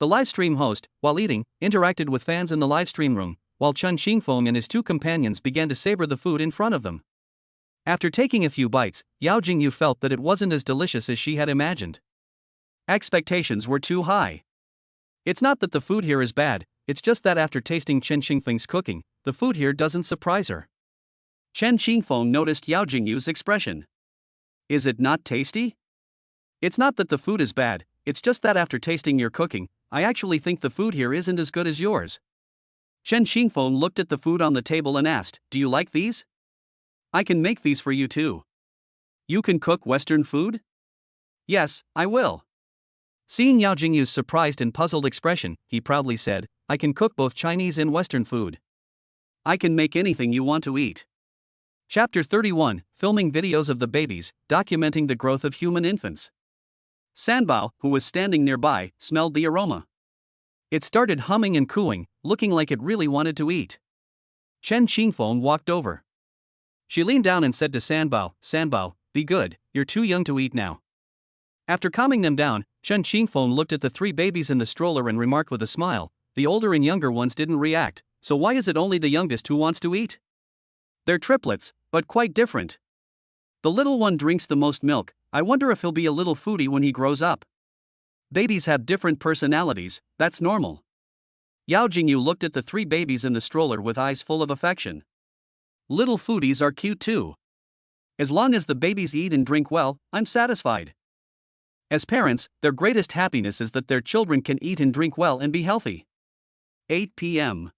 The livestream host, while eating, interacted with fans in the livestream room, while Chen Xingfeng and his two companions began to savor the food in front of them. After taking a few bites, Yao Jingyu felt that it wasn't as delicious as she had imagined. Expectations were too high. It's not that the food here is bad, it's just that after tasting Chen Xingfeng's cooking, the food here doesn't surprise her. Chen Xingfeng noticed Yao Jingyu's expression. Is it not tasty? It's not that the food is bad, it's just that after tasting your cooking, I actually think the food here isn't as good as yours. Chen Xingfeng looked at the food on the table and asked, do you like these? I can make these for you too. You can cook Western food? Yes, I will. Seeing Yao Jingyu's surprised and puzzled expression, he proudly said, I can cook both Chinese and Western food. I can make anything you want to eat. Chapter 31, Filming videos of the babies, documenting the growth of human infants. Sanbao, who was standing nearby, smelled the aroma. It started humming and cooing, looking like it really wanted to eat. Chen Xingfeng walked over. She leaned down and said to Sanbao, Sanbao, be good, you're too young to eat now. After calming them down, Chen Xingfeng looked at the three babies in the stroller and remarked with a smile, the older and younger ones didn't react, so why is it only the youngest who wants to eat? They're triplets, but quite different. The little one drinks the most milk, I wonder if he'll be a little foodie when he grows up. Babies have different personalities, that's normal. Yao Jingyu looked at the three babies in the stroller with eyes full of affection. Little foodies are cute too. As long as the babies eat and drink well, I'm satisfied. As parents, their greatest happiness is that their children can eat and drink well and be healthy. 8 p.m.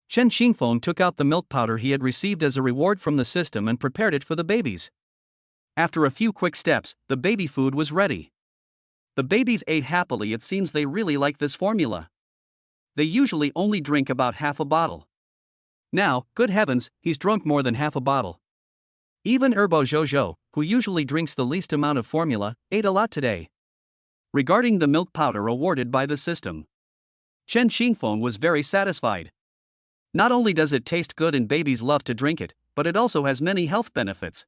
Chen Xingfeng took out the milk powder he had received as a reward from the system and prepared it for the babies. After a few quick steps, the baby food was ready. The babies ate happily. It seems they really like this formula. They usually only drink about half a bottle. Now, good heavens, he's drunk more than half a bottle. Even Erbo Zhozhou, who usually drinks the least amount of formula, ate a lot today. Regarding the milk powder awarded by the system, Chen Xingfeng was very satisfied. Not only does it taste good and babies love to drink it, but it also has many health benefits.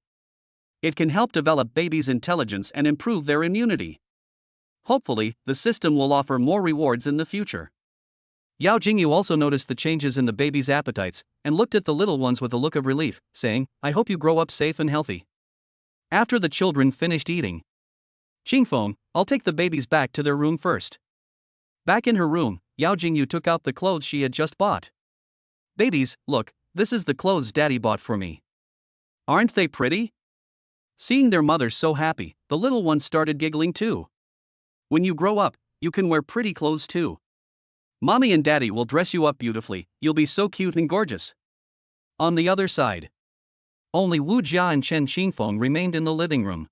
It can help develop babies' intelligence and improve their immunity. Hopefully, the system will offer more rewards in the future. Yao Jingyu also noticed the changes in the babies' appetites, and looked at the little ones with a look of relief, saying, I hope you grow up safe and healthy. After the children finished eating, Xingfeng, I'll take the babies back to their room first. Back in her room, Yao Jingyu took out the clothes she had just bought. Babies, look, this is the clothes Daddy bought for me. Aren't they pretty? Seeing their mother so happy, the little ones started giggling too. When you grow up, you can wear pretty clothes too. Mommy and Daddy will dress you up beautifully, you'll be so cute and gorgeous. On the other side, only Wu Jia and Chen Xingfeng remained in the living room.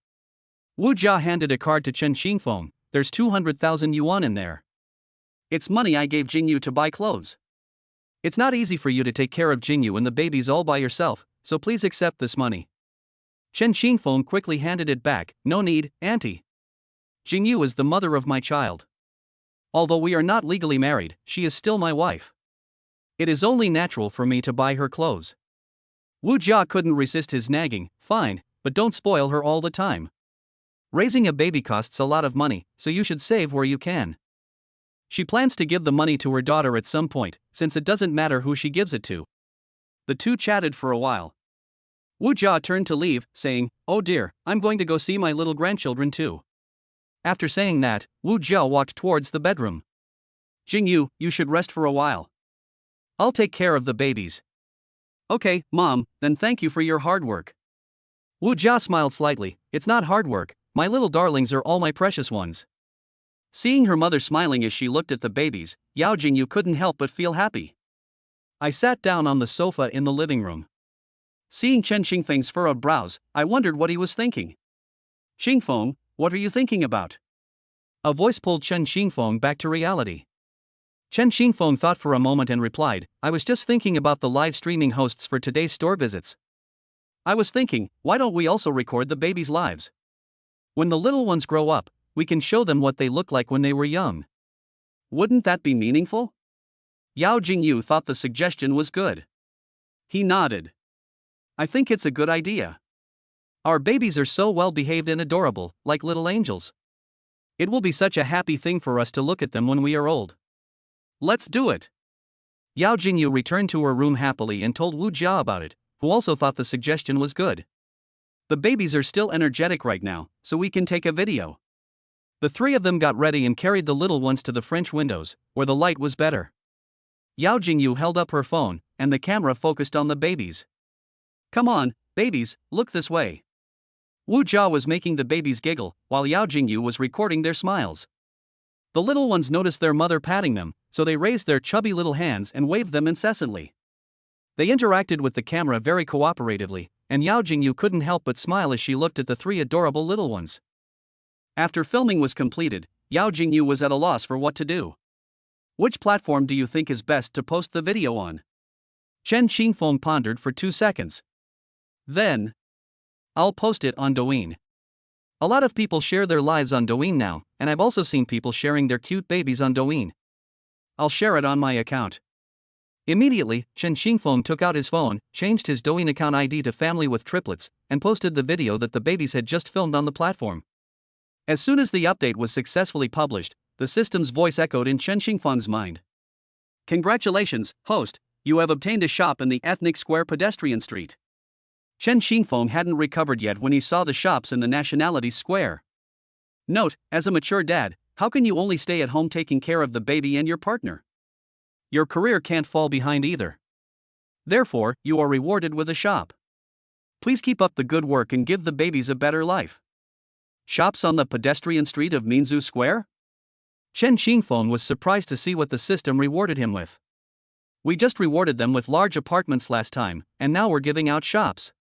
Wu Jia handed a card to Chen Xingfeng, there's 200,000 yuan in there. It's money I gave Jingyu to buy clothes. It's not easy for you to take care of Jingyu and the babies all by yourself, so please accept this money. Chen Xingfeng quickly handed it back, no need, auntie. Jingyu is the mother of my child. Although we are not legally married, she is still my wife. It is only natural for me to buy her clothes. Wu Jia couldn't resist his nagging, fine, but don't spoil her all the time. Raising a baby costs a lot of money, so you should save where you can. She plans to give the money to her daughter at some point, since it doesn't matter who she gives it to. The two chatted for a while. Wu Jia turned to leave, saying, oh dear, I'm going to go see my little grandchildren too. After saying that, Wu Jia walked towards the bedroom. Jingyu, you should rest for a while. I'll take care of the babies. Okay, Mom, then thank you for your hard work. Wu Jia smiled slightly, it's not hard work, my little darlings are all my precious ones. Seeing her mother smiling as she looked at the babies, Yao Jingyu couldn't help but feel happy. I sat down on the sofa in the living room. Seeing Chen Xingfeng's furrowed brows, I wondered what he was thinking. Xingfeng, what are you thinking about? A voice pulled Chen Xingfeng back to reality. Chen Xingfeng thought for a moment and replied, I was just thinking about the live streaming hosts for today's store visits. I was thinking, why don't we also record the babies' lives? When the little ones grow up, we can show them what they look like when they were young. Wouldn't that be meaningful? Yao Jingyu thought the suggestion was good. He nodded. I think it's a good idea. Our babies are so well behaved and adorable, like little angels. It will be such a happy thing for us to look at them when we are old. Let's do it. Yao Jingyu returned to her room happily and told Wu Jia about it, who also thought the suggestion was good. The babies are still energetic right now, so we can take a video. The three of them got ready and carried the little ones to the French windows, where the light was better. Yao Jingyu held up her phone, and the camera focused on the babies. Come on, babies, look this way. Wu Jia was making the babies giggle, while Yao Jingyu was recording their smiles. The little ones noticed their mother patting them, so they raised their chubby little hands and waved them incessantly. They interacted with the camera very cooperatively, and Yao Jingyu couldn't help but smile as she looked at the three adorable little ones. After filming was completed, Yao Jingyu was at a loss for what to do. Which platform do you think is best to post the video on? Chen Xingfeng pondered for 2 seconds. Then, I'll post it on Douyin. A lot of people share their lives on Douyin now, and I've also seen people sharing their cute babies on Douyin. I'll share it on my account. Immediately, Chen Xingfeng took out his phone, changed his Douyin account ID to Family with Triplets, and posted the video that the babies had just filmed on the platform. As soon as the update was successfully published, the system's voice echoed in Chen Xingfeng's mind. Congratulations, host, you have obtained a shop in the ethnic square pedestrian street. Chen Xingfeng hadn't recovered yet when he saw the shops in the nationalities square. Note, as a mature dad, how can you only stay at home taking care of the baby and your partner? Your career can't fall behind either. Therefore, you are rewarded with a shop. Please keep up the good work and give the babies a better life. Shops on the pedestrian street of Minzu Square? Chen Xingfeng was surprised to see what the system rewarded him with. We just rewarded them with large apartments last time, and now we're giving out shops.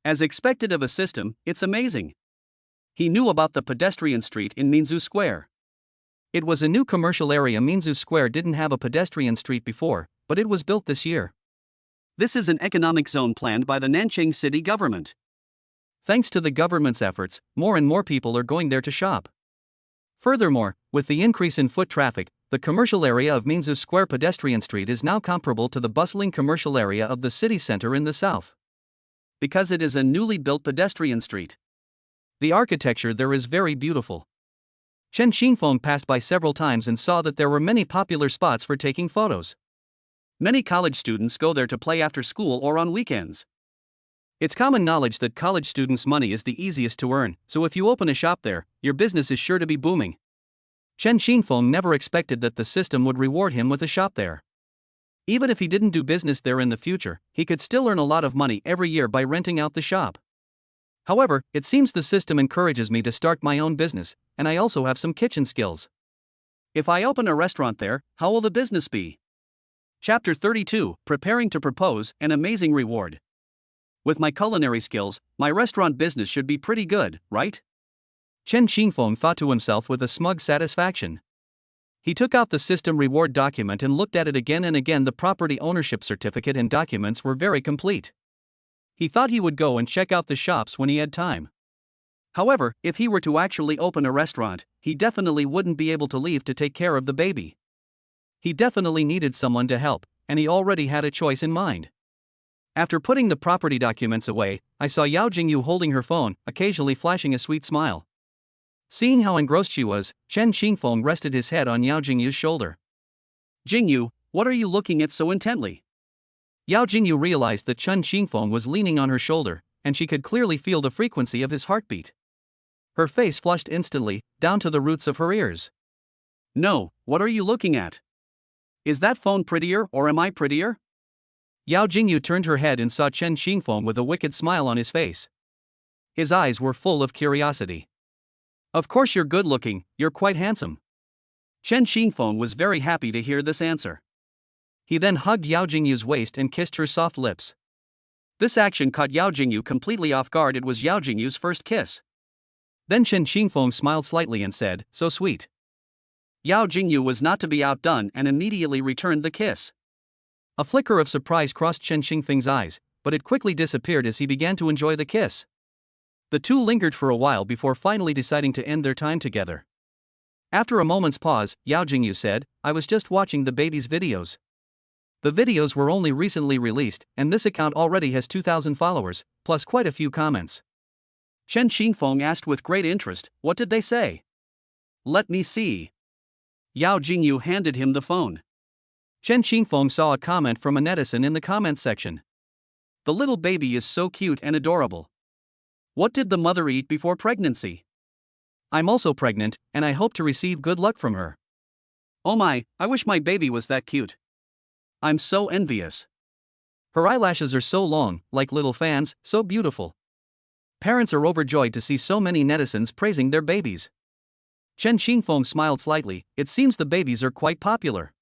As expected of a system, it's amazing. He knew about the pedestrian street in Minzu Square. It was a new commercial area. Minzu Square didn't have a pedestrian street before, but it was built this year. This is an economic zone planned by the Nanjing city government. Thanks to the government's efforts, more and more people are going there to shop. Furthermore, with the increase in foot traffic, the commercial area of Minzu Square pedestrian street is now comparable to the bustling commercial area of the city center in the south. Because it is a newly built pedestrian street. The architecture there is very beautiful. Chen Xingfeng passed by several times and saw that there were many popular spots for taking photos. Many college students go there to play after school or on weekends. It's common knowledge that college students' money is the easiest to earn, so if you open a shop there, your business is sure to be booming. Chen Xingfeng never expected that the system would reward him with a shop there. Even if he didn't do business there in the future, he could still earn a lot of money every year by renting out the shop. However, it seems the system encourages me to start my own business, and I also have some kitchen skills. If I open a restaurant there, how will the business be? Chapter 32, Preparing to Propose, an Amazing Reward. With my culinary skills, my restaurant business should be pretty good, right? Chen Xingfeng thought to himself with a smug satisfaction. He took out the system reward document and looked at it again and again. The property ownership certificate and documents were very complete. He thought he would go and check out the shops when he had time. However, if he were to actually open a restaurant, he definitely wouldn't be able to leave to take care of the baby. He definitely needed someone to help, and he already had a choice in mind. After putting the property documents away, I saw Yao Jingyu holding her phone, occasionally flashing a sweet smile. Seeing how engrossed she was, Chen Xingfeng rested his head on Yao Jingyu's shoulder. Jingyu, what are you looking at so intently? Yao Jingyu realized that Chen Xingfeng was leaning on her shoulder, and she could clearly feel the frequency of his heartbeat. Her face flushed instantly, down to the roots of her ears. No, what are you looking at? Is that phone prettier or am I prettier? Yao Jingyu turned her head and saw Chen Xingfeng with a wicked smile on his face. His eyes were full of curiosity. Of course you're good looking, you're quite handsome. Chen Xingfeng was very happy to hear this answer. He then hugged Yao Jingyu's waist and kissed her soft lips. This action caught Yao Jingyu completely off guard. It was Yao Jingyu's first kiss. Then Chen Xingfeng smiled slightly and said, "So sweet." Yao Jingyu was not to be outdone and immediately returned the kiss. A flicker of surprise crossed Chen Xingfeng's eyes, but it quickly disappeared as he began to enjoy the kiss. The two lingered for a while before finally deciding to end their time together. After a moment's pause, Yao Jingyu said, "I was just watching the baby's videos. The videos were only recently released, and this account already has 2,000 followers, plus quite a few comments. Chen Xingfeng asked with great interest, "What did they say?" "Let me see." Yao Jingyu handed him the phone. Chen Xingfeng saw a comment from a netizen in the comments section. "The little baby is so cute and adorable. What did the mother eat before pregnancy? I'm also pregnant, and I hope to receive good luck from her. Oh my, I wish my baby was that cute. I'm so envious. Her eyelashes are so long, like little fans, so beautiful." Parents are overjoyed to see so many netizens praising their babies. Chen Xingfeng smiled slightly. "It seems the babies are quite popular."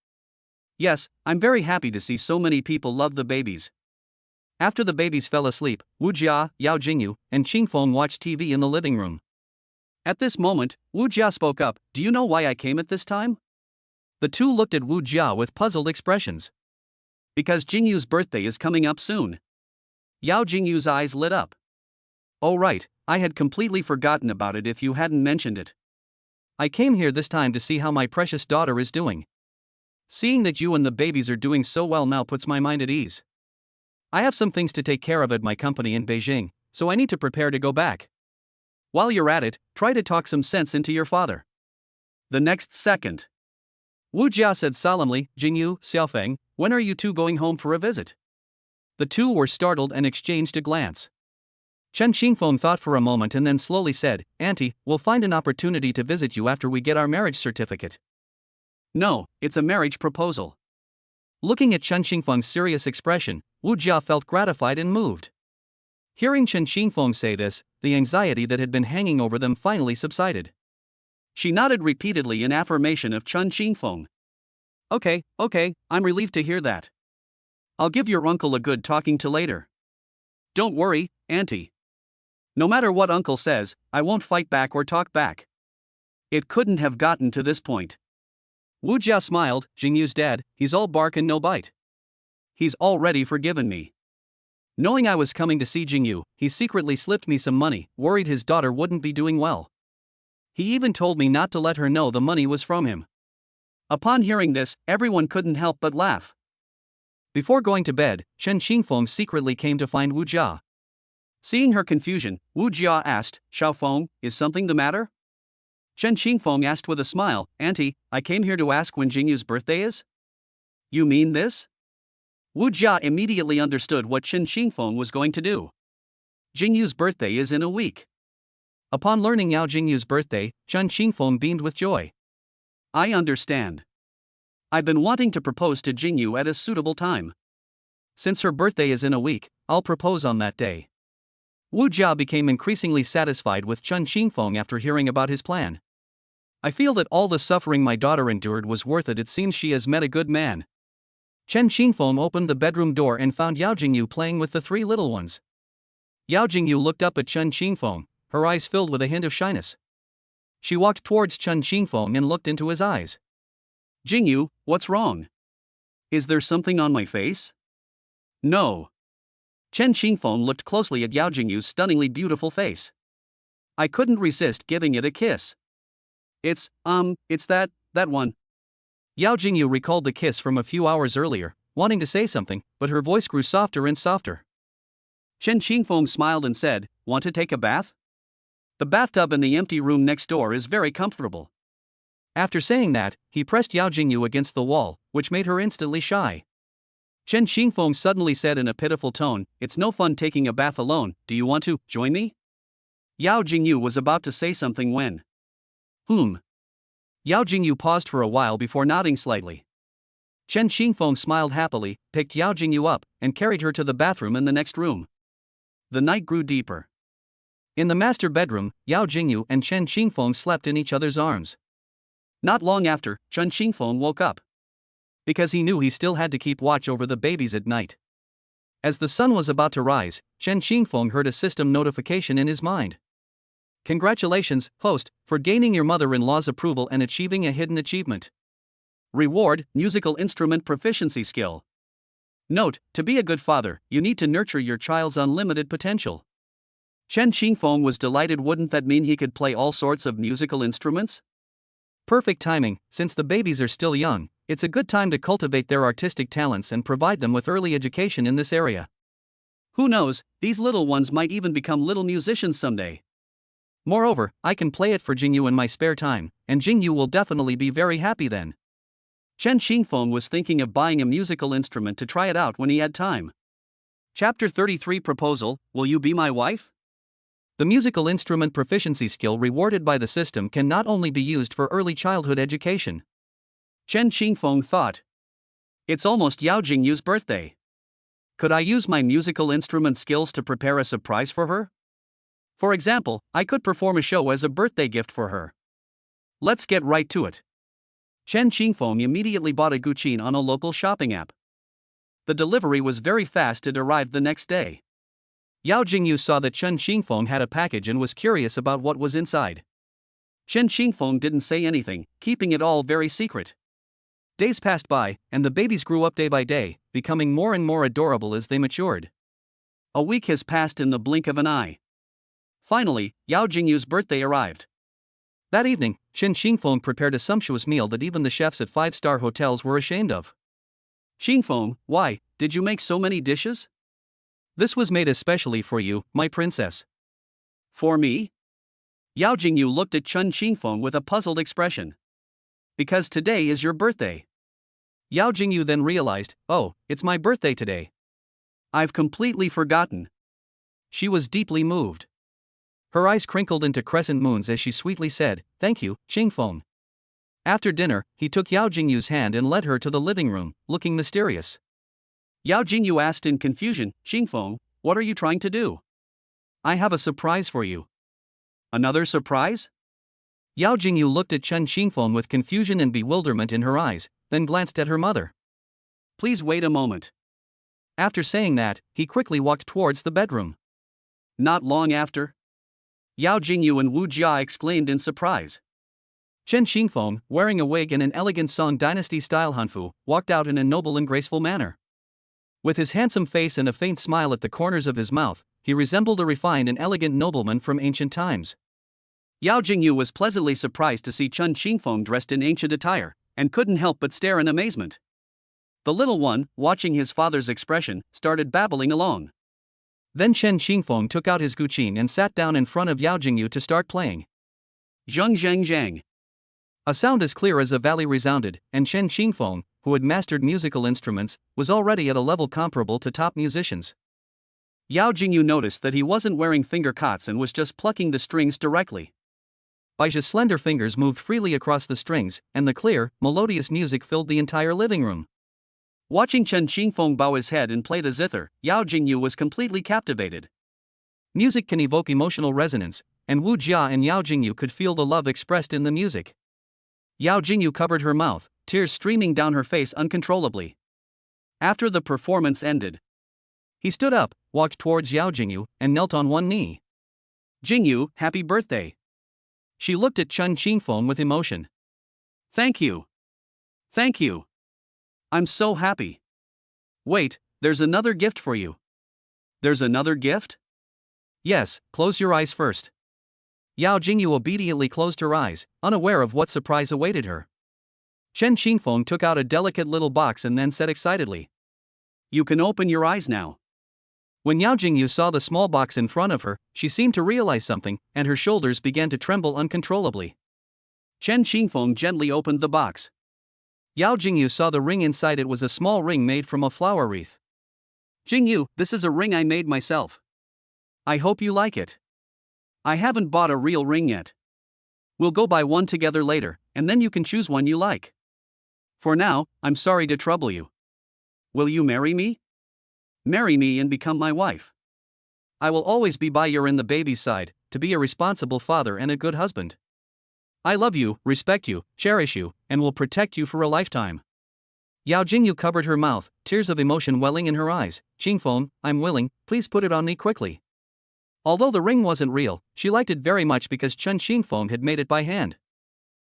"Yes, I'm very happy to see so many people love the babies." After the babies fell asleep, Wu Jia, Yao Jingyu, and Xingfeng watched TV in the living room. At this moment, Wu Jia spoke up, "Do you know why I came at this time?" The two looked at Wu Jia with puzzled expressions. "Because Jingyu's birthday is coming up soon." Yao Jingyu's eyes lit up. "Oh right, I had completely forgotten about it if you hadn't mentioned it. I came here this time to see how my precious daughter is doing. Seeing that you and the babies are doing so well now puts my mind at ease. I have some things to take care of at my company in Beijing, so I need to prepare to go back. While you're at it, try to talk some sense into your father." The next second, Wu Jia said solemnly, "Jingyu, Xiaofeng, when are you two going home for a visit?" The two were startled and exchanged a glance. Chen Xingfeng thought for a moment and then slowly said, "Auntie, we'll find an opportunity to visit you after we get our marriage certificate." "No, it's a marriage proposal." Looking at Chen Xingfeng's serious expression, Wu Jia felt gratified and moved. Hearing Chen Xingfeng say this, the anxiety that had been hanging over them finally subsided. She nodded repeatedly in affirmation of Chen Xingfeng. Okay, I'm relieved to hear that. I'll give your uncle a good talking to later. Don't worry, Auntie. No matter what Uncle says, I won't fight back or talk back. It couldn't have gotten to this point." Wu Jia smiled. "Jingyu's dad, he's all bark and no bite. He's already forgiven me. Knowing I was coming to see Jingyu, he secretly slipped me some money, worried his daughter wouldn't be doing well. He even told me not to let her know the money was from him." Upon hearing this, everyone couldn't help but laugh. Before going to bed, Chen Xingfeng secretly came to find Wu Jia. Seeing her confusion, Wu Jia asked, "Xiaofeng, is something the matter?" Chen Xingfeng asked with a smile, "Auntie, I came here to ask when Jingyu's birthday is." "You mean this?" Wu Jia immediately understood what Chen Xingfeng was going to do. Jingyu's birthday is in a week. Upon learning Yao Jingyu's birthday, Chen Xingfeng beamed with joy. "I understand. I've been wanting to propose to Jingyu at a suitable time. Since her birthday is in a week, I'll propose on that day." Wu Jia became increasingly satisfied with Chen Xingfeng after hearing about his plan. "I feel that all the suffering my daughter endured was worth it. It seems she has met a good man." Chen Xingfeng opened the bedroom door and found Yao Jingyu playing with the three little ones. Yao Jingyu looked up at Chen Xingfeng, her eyes filled with a hint of shyness. She walked towards Chen Xingfeng and looked into his eyes. "Jingyu, what's wrong? Is there something on my face?" "No." Chen Xingfeng looked closely at Yao Jingyu's stunningly beautiful face. "I couldn't resist giving it a kiss. It's that one." Yao Jingyu recalled the kiss from a few hours earlier, wanting to say something, but her voice grew softer and softer. Chen Xingfeng smiled and said, "Want to take a bath? The bathtub in the empty room next door is very comfortable." After saying that, he pressed Yao Jingyu against the wall, which made her instantly shy. Chen Xingfeng suddenly said in a pitiful tone, "It's no fun taking a bath alone, do you want to join me?" Yao Jingyu was about to say something when. Yao Jingyu paused for a while before nodding slightly. Chen Xingfeng smiled happily, picked Yao Jingyu up, and carried her to the bathroom in the next room. The night grew deeper. In the master bedroom, Yao Jingyu and Chen Xingfeng slept in each other's arms. Not long after, Chen Xingfeng woke up. Because he knew he still had to keep watch over the babies at night. As the sun was about to rise, Chen Xingfeng heard a system notification in his mind. "Congratulations, host, for gaining your mother-in-law's approval and achieving a hidden achievement. Reward, musical instrument proficiency skill. Note, to be a good father, you need to nurture your child's unlimited potential." Chen Xingfeng was delighted. Wouldn't that mean he could play all sorts of musical instruments? Perfect timing, since the babies are still young, It's a good time to cultivate their artistic talents and provide them with early education in this area. Who knows, these little ones might even become little musicians someday. Moreover, I can play it for Jingyu in my spare time, and Jingyu will definitely be very happy then. Chen Xingfeng was thinking of buying a musical instrument to try it out when he had time. Chapter 33 Proposal, Will You Be My Wife? The musical instrument proficiency skill rewarded by the system can not only be used for early childhood education. Chen Xingfeng thought. It's almost Yao Jingyu's birthday. Could I use my musical instrument skills to prepare a surprise for her? For example, I could perform a show as a birthday gift for her. Let's get right to it. Chen Xingfeng immediately bought a guqin on a local shopping app. The delivery was very fast. It arrived the next day. Yao Jingyu saw that Chen Xingfeng had a package and was curious about what was inside. Chen Xingfeng didn't say anything, keeping it all very secret. Days passed by, and the babies grew up day by day, becoming more and more adorable as they matured. A week has passed in the blink of an eye. Finally, Yao Jingyu's birthday arrived. That evening, Chen Xingfeng prepared a sumptuous meal that even the chefs at 5-star hotels were ashamed of. Xingfeng, why, did you make so many dishes? This was made especially for you, my princess. For me? Yao Jingyu looked at Chen Xingfeng with a puzzled expression. Because today is your birthday. Yao Jingyu then realized, oh, it's my birthday today. I've completely forgotten. She was deeply moved. Her eyes crinkled into crescent moons as she sweetly said, thank you, Xingfeng. After dinner, he took Yao Jingyu's hand and led her to the living room, looking mysterious. Yao Jingyu asked in confusion, Xingfeng, what are you trying to do? I have a surprise for you. Another surprise? Yao Jingyu looked at Chen Xingfeng with confusion and bewilderment in her eyes, then glanced at her mother. Please wait a moment. After saying that, he quickly walked towards the bedroom. Not long after, Yao Jingyu and Wu Jia exclaimed in surprise. Chen Xingfeng, wearing a wig and an elegant Song Dynasty-style hanfu, walked out in a noble and graceful manner. With his handsome face and a faint smile at the corners of his mouth, he resembled a refined and elegant nobleman from ancient times. Yao Jingyu was pleasantly surprised to see Chen Xingfeng dressed in ancient attire, and couldn't help but stare in amazement. The little one, watching his father's expression, started babbling along. Then Chen Xingfeng took out his guqin and sat down in front of Yao Jingyu to start playing. Zheng zheng zheng. A sound as clear as a valley resounded, and Chen Xingfeng, who had mastered musical instruments, was already at a level comparable to top musicians. Yao Jingyu noticed that he wasn't wearing finger cots and was just plucking the strings directly. Baisha's slender fingers moved freely across the strings, and the clear, melodious music filled the entire living room. Watching Chen Xingfeng bow his head and play the zither, Yao Jingyu was completely captivated. Music can evoke emotional resonance, and Wu Jia and Yao Jingyu could feel the love expressed in the music. Yao Jingyu covered her mouth, tears streaming down her face uncontrollably. After the performance ended, he stood up, walked towards Yao Jingyu, and knelt on one knee. Jingyu, happy birthday. She looked at Chen Xingfeng with emotion. Thank you. Thank you. I'm so happy. Wait, there's another gift for you. There's another gift? Yes, close your eyes first. Yao Jingyu obediently closed her eyes, unaware of what surprise awaited her. Chen Xingfeng took out a delicate little box and then said excitedly, you can open your eyes now. When Yao Jingyu saw the small box in front of her, she seemed to realize something, and her shoulders began to tremble uncontrollably. Chen Xingfeng gently opened the box. Yao Jingyu saw the ring inside. It was a small ring made from a flower wreath. Jingyu, this is a ring I made myself. I hope you like it. I haven't bought a real ring yet. We'll go buy one together later, and then you can choose one you like. For now, I'm sorry to trouble you. Will you marry me? Marry me and become my wife. I will always be by your and the baby's side, to be a responsible father and a good husband. I love you, respect you, cherish you, and will protect you for a lifetime. Yao Jingyu covered her mouth, tears of emotion welling in her eyes. Xingfeng, I'm willing, please put it on me quickly. Although the ring wasn't real, she liked it very much because Chen Xingfeng had made it by hand.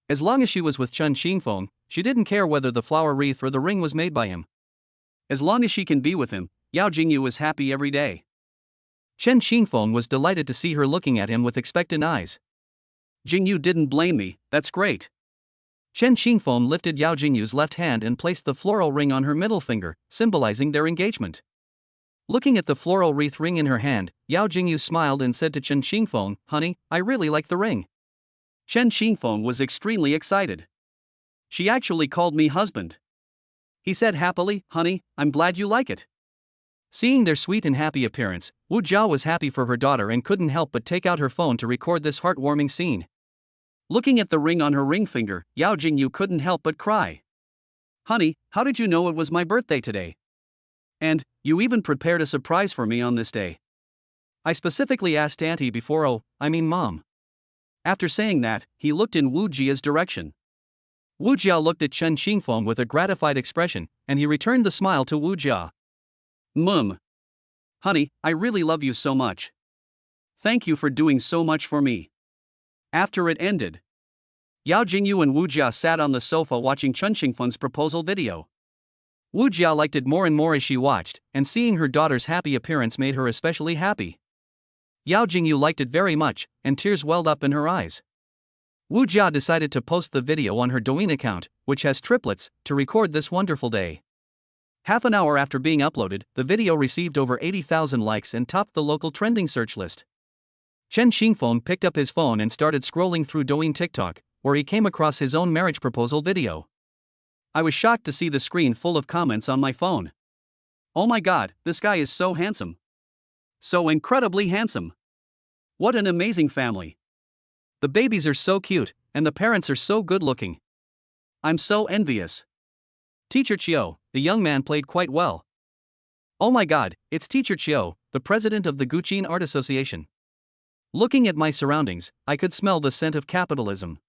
As long as she was with Chen Xingfeng, she didn't care whether the flower wreath or the ring was made by him. As long as she can be with him, Yao Jingyu was happy every day. Chen Xingfeng was delighted to see her looking at him with expectant eyes. Jingyu didn't blame me, that's great. Chen Xingfeng lifted Yao Jingyu's left hand and placed the floral ring on her middle finger, symbolizing their engagement. Looking at the floral wreath ring in her hand, Yao Jingyu smiled and said to Chen Xingfeng, "Honey, I really like the ring." Chen Xingfeng was extremely excited. "She actually called me husband," he said happily. "Honey, I'm glad you like it." Seeing their sweet and happy appearance, Wu Jiao was happy for her daughter and couldn't help but take out her phone to record this heartwarming scene. Looking at the ring on her ring finger, Yao Jingyu couldn't help but cry. "Honey, how did you know it was my birthday today? And, you even prepared a surprise for me on this day. I specifically asked Auntie before, Mom." After saying that, he looked in Wu Jia's direction. Wu Jia looked at Chen Xingfeng with a gratified expression, and he returned the smile to Wu Jia. "Mum. Honey, I really love you so much. Thank you for doing so much for me." After it ended, Yao Jingyu and Wu Jia sat on the sofa watching Chen Xingfeng's proposal video. Wu Jia liked it more and more as she watched, and seeing her daughter's happy appearance made her especially happy. Yao Jingyu liked it very much, and tears welled up in her eyes. Wu Jia decided to post the video on her Douyin account, which has triplets, to record this wonderful day. Half an hour after being uploaded, the video received over 80,000 likes and topped the local trending search list. Chen Xingfeng picked up his phone and started scrolling through Douyin TikTok, where he came across his own marriage proposal video. "I was shocked to see the screen full of comments on my phone. Oh my god, this guy is so handsome. So incredibly handsome. What an amazing family. The babies are so cute, and the parents are so good looking. I'm so envious. Teacher Chiu, the young man played quite well. Oh my god, it's Teacher Chiu, the president of the Guqin Art Association. Looking at my surroundings, I could smell the scent of capitalism."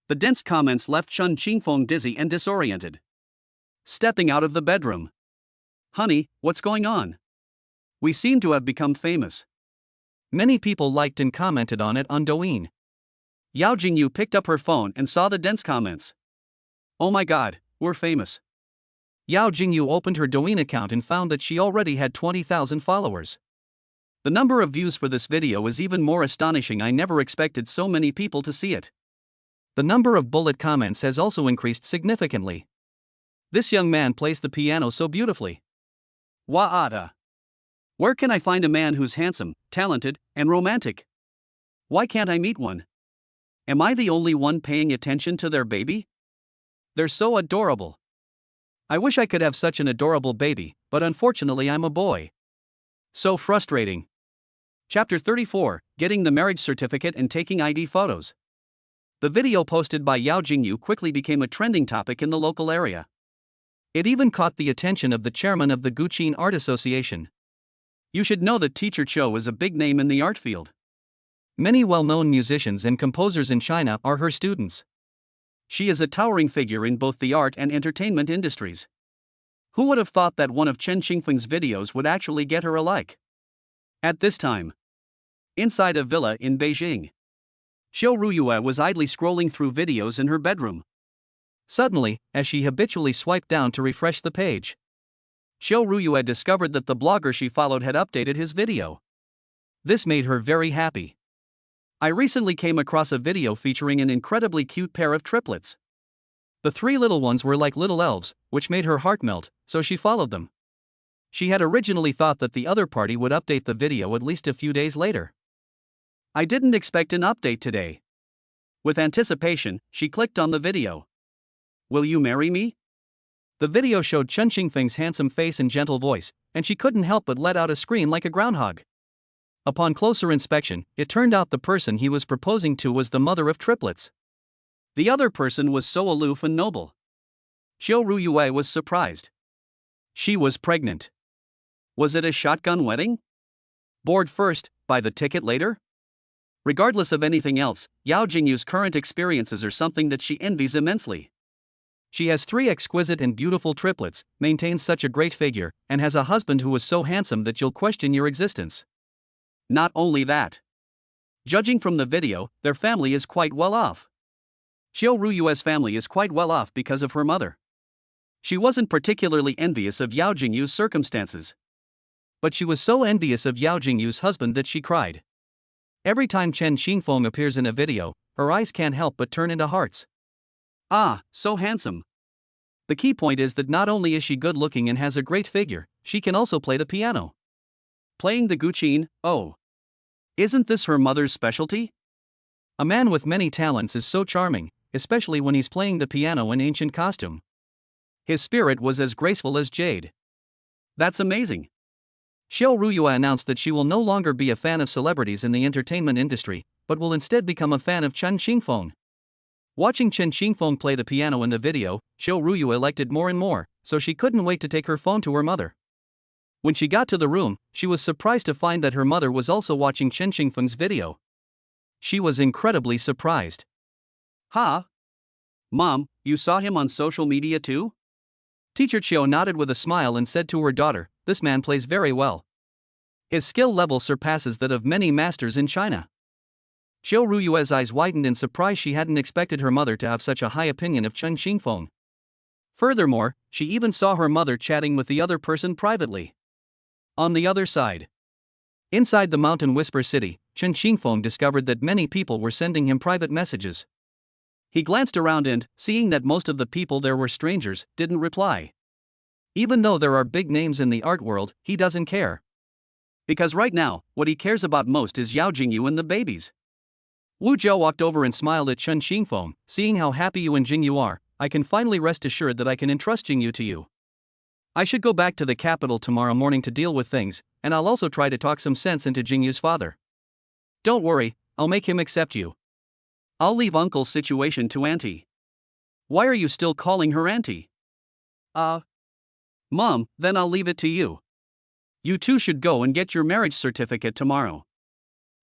The dense comments left Chen Xingfeng dizzy and disoriented. Stepping out of the bedroom. "Honey, what's going on? We seem to have become famous." Many people liked and commented on it on Douyin. Yao Jingyu picked up her phone and saw the dense comments. "Oh my god, we're famous." Yao Jingyu opened her Douyin account and found that she already had 20,000 followers. The number of views for this video is even more astonishing. I never expected so many people to see it. The number of bullet comments has also increased significantly. "This young man plays the piano so beautifully. Wa'ada. Where can I find a man who's handsome, talented, and romantic? Why can't I meet one? Am I the only one paying attention to their baby? They're so adorable. I wish I could have such an adorable baby, but unfortunately I'm a boy. So frustrating." Chapter 34, Getting the Marriage Certificate and Taking ID Photos. The video posted by Yao Jingyu quickly became a trending topic in the local area. It even caught the attention of the chairman of the Guqin Art Association. You should know that Teacher Chiu is a big name in the art field. Many well-known musicians and composers in China are her students. She is a towering figure in both the art and entertainment industries. Who would have thought that one of Chen Xingfeng's videos would actually get her a like? At this time, inside a villa in Beijing, Xiu Ruyue was idly scrolling through videos in her bedroom. Suddenly, as she habitually swiped down to refresh the page, Xiu Ruyue discovered that the blogger she followed had updated his video. This made her very happy. "I recently came across a video featuring an incredibly cute pair of triplets. The three little ones were like little elves, which made her heart melt, so she followed them." She had originally thought that the other party would update the video at least a few days later. "I didn't expect an update today." With anticipation, she clicked on the video. "Will you marry me?" The video showed Chen Xingfeng's handsome face and gentle voice, and she couldn't help but let out a scream like a groundhog. Upon closer inspection, it turned out the person he was proposing to was the mother of triplets. The other person was so aloof and noble. Xiu Ruyue was surprised. She was pregnant. Was it a shotgun wedding? Board first, buy the ticket later? Regardless of anything else, Yao Jingyu's current experiences are something that she envies immensely. She has 3 exquisite and beautiful triplets, maintains such a great figure, and has a husband who is so handsome that you'll question your existence. Not only that. Judging from the video, their family is quite well off. Xiu Ruyue's family is quite well off because of her mother. She wasn't particularly envious of Yao Jingyu's circumstances. But she was so envious of Yao Jingyu's husband that she cried. Every time Chen Xingfeng appears in a video, her eyes can't help but turn into hearts. Ah, so handsome. The key point is that not only is she good looking and has a great figure, she can also play the piano. Playing the guqin, oh. Isn't this her mother's specialty? A man with many talents is so charming, especially when he's playing the piano in ancient costume. His spirit was as graceful as jade. That's amazing. Xiao Ruyue announced that she will no longer be a fan of celebrities in the entertainment industry, but will instead become a fan of Chen Xingfeng. Watching Chen Xingfeng play the piano in the video, Xiao Ruyue elected more and more, so she couldn't wait to take her phone to her mother. When she got to the room, she was surprised to find that her mother was also watching Chen Xingfeng's video. She was incredibly surprised. Huh? Mom, you saw him on social media too? Teacher Qiu nodded with a smile and said to her daughter, "This man plays very well. His skill level surpasses that of many masters in China." Xiao Ruyue's eyes widened in surprise. She hadn't expected her mother to have such a high opinion of Chen Xingfeng. Furthermore, she even saw her mother chatting with the other person privately. On the other side, inside the Mountain Whisper City, Chen Xingfeng discovered that many people were sending him private messages. He glanced around and, seeing that most of the people there were strangers, didn't reply. Even though there are big names in the art world, he doesn't care. Because right now, what he cares about most is Yao Jingyu and the babies. Wu Jiao walked over and smiled at Chen Xingfeng. "Seeing how happy you and Jingyu are, I can finally rest assured that I can entrust Jingyu to you. I should go back to the capital tomorrow morning to deal with things, and I'll also try to talk some sense into Jingyu's father. Don't worry, I'll make him accept you. I'll leave Uncle's situation to Auntie." "Why are you still calling her Auntie?" Mom, then I'll leave it to you. You two should go and get your marriage certificate tomorrow."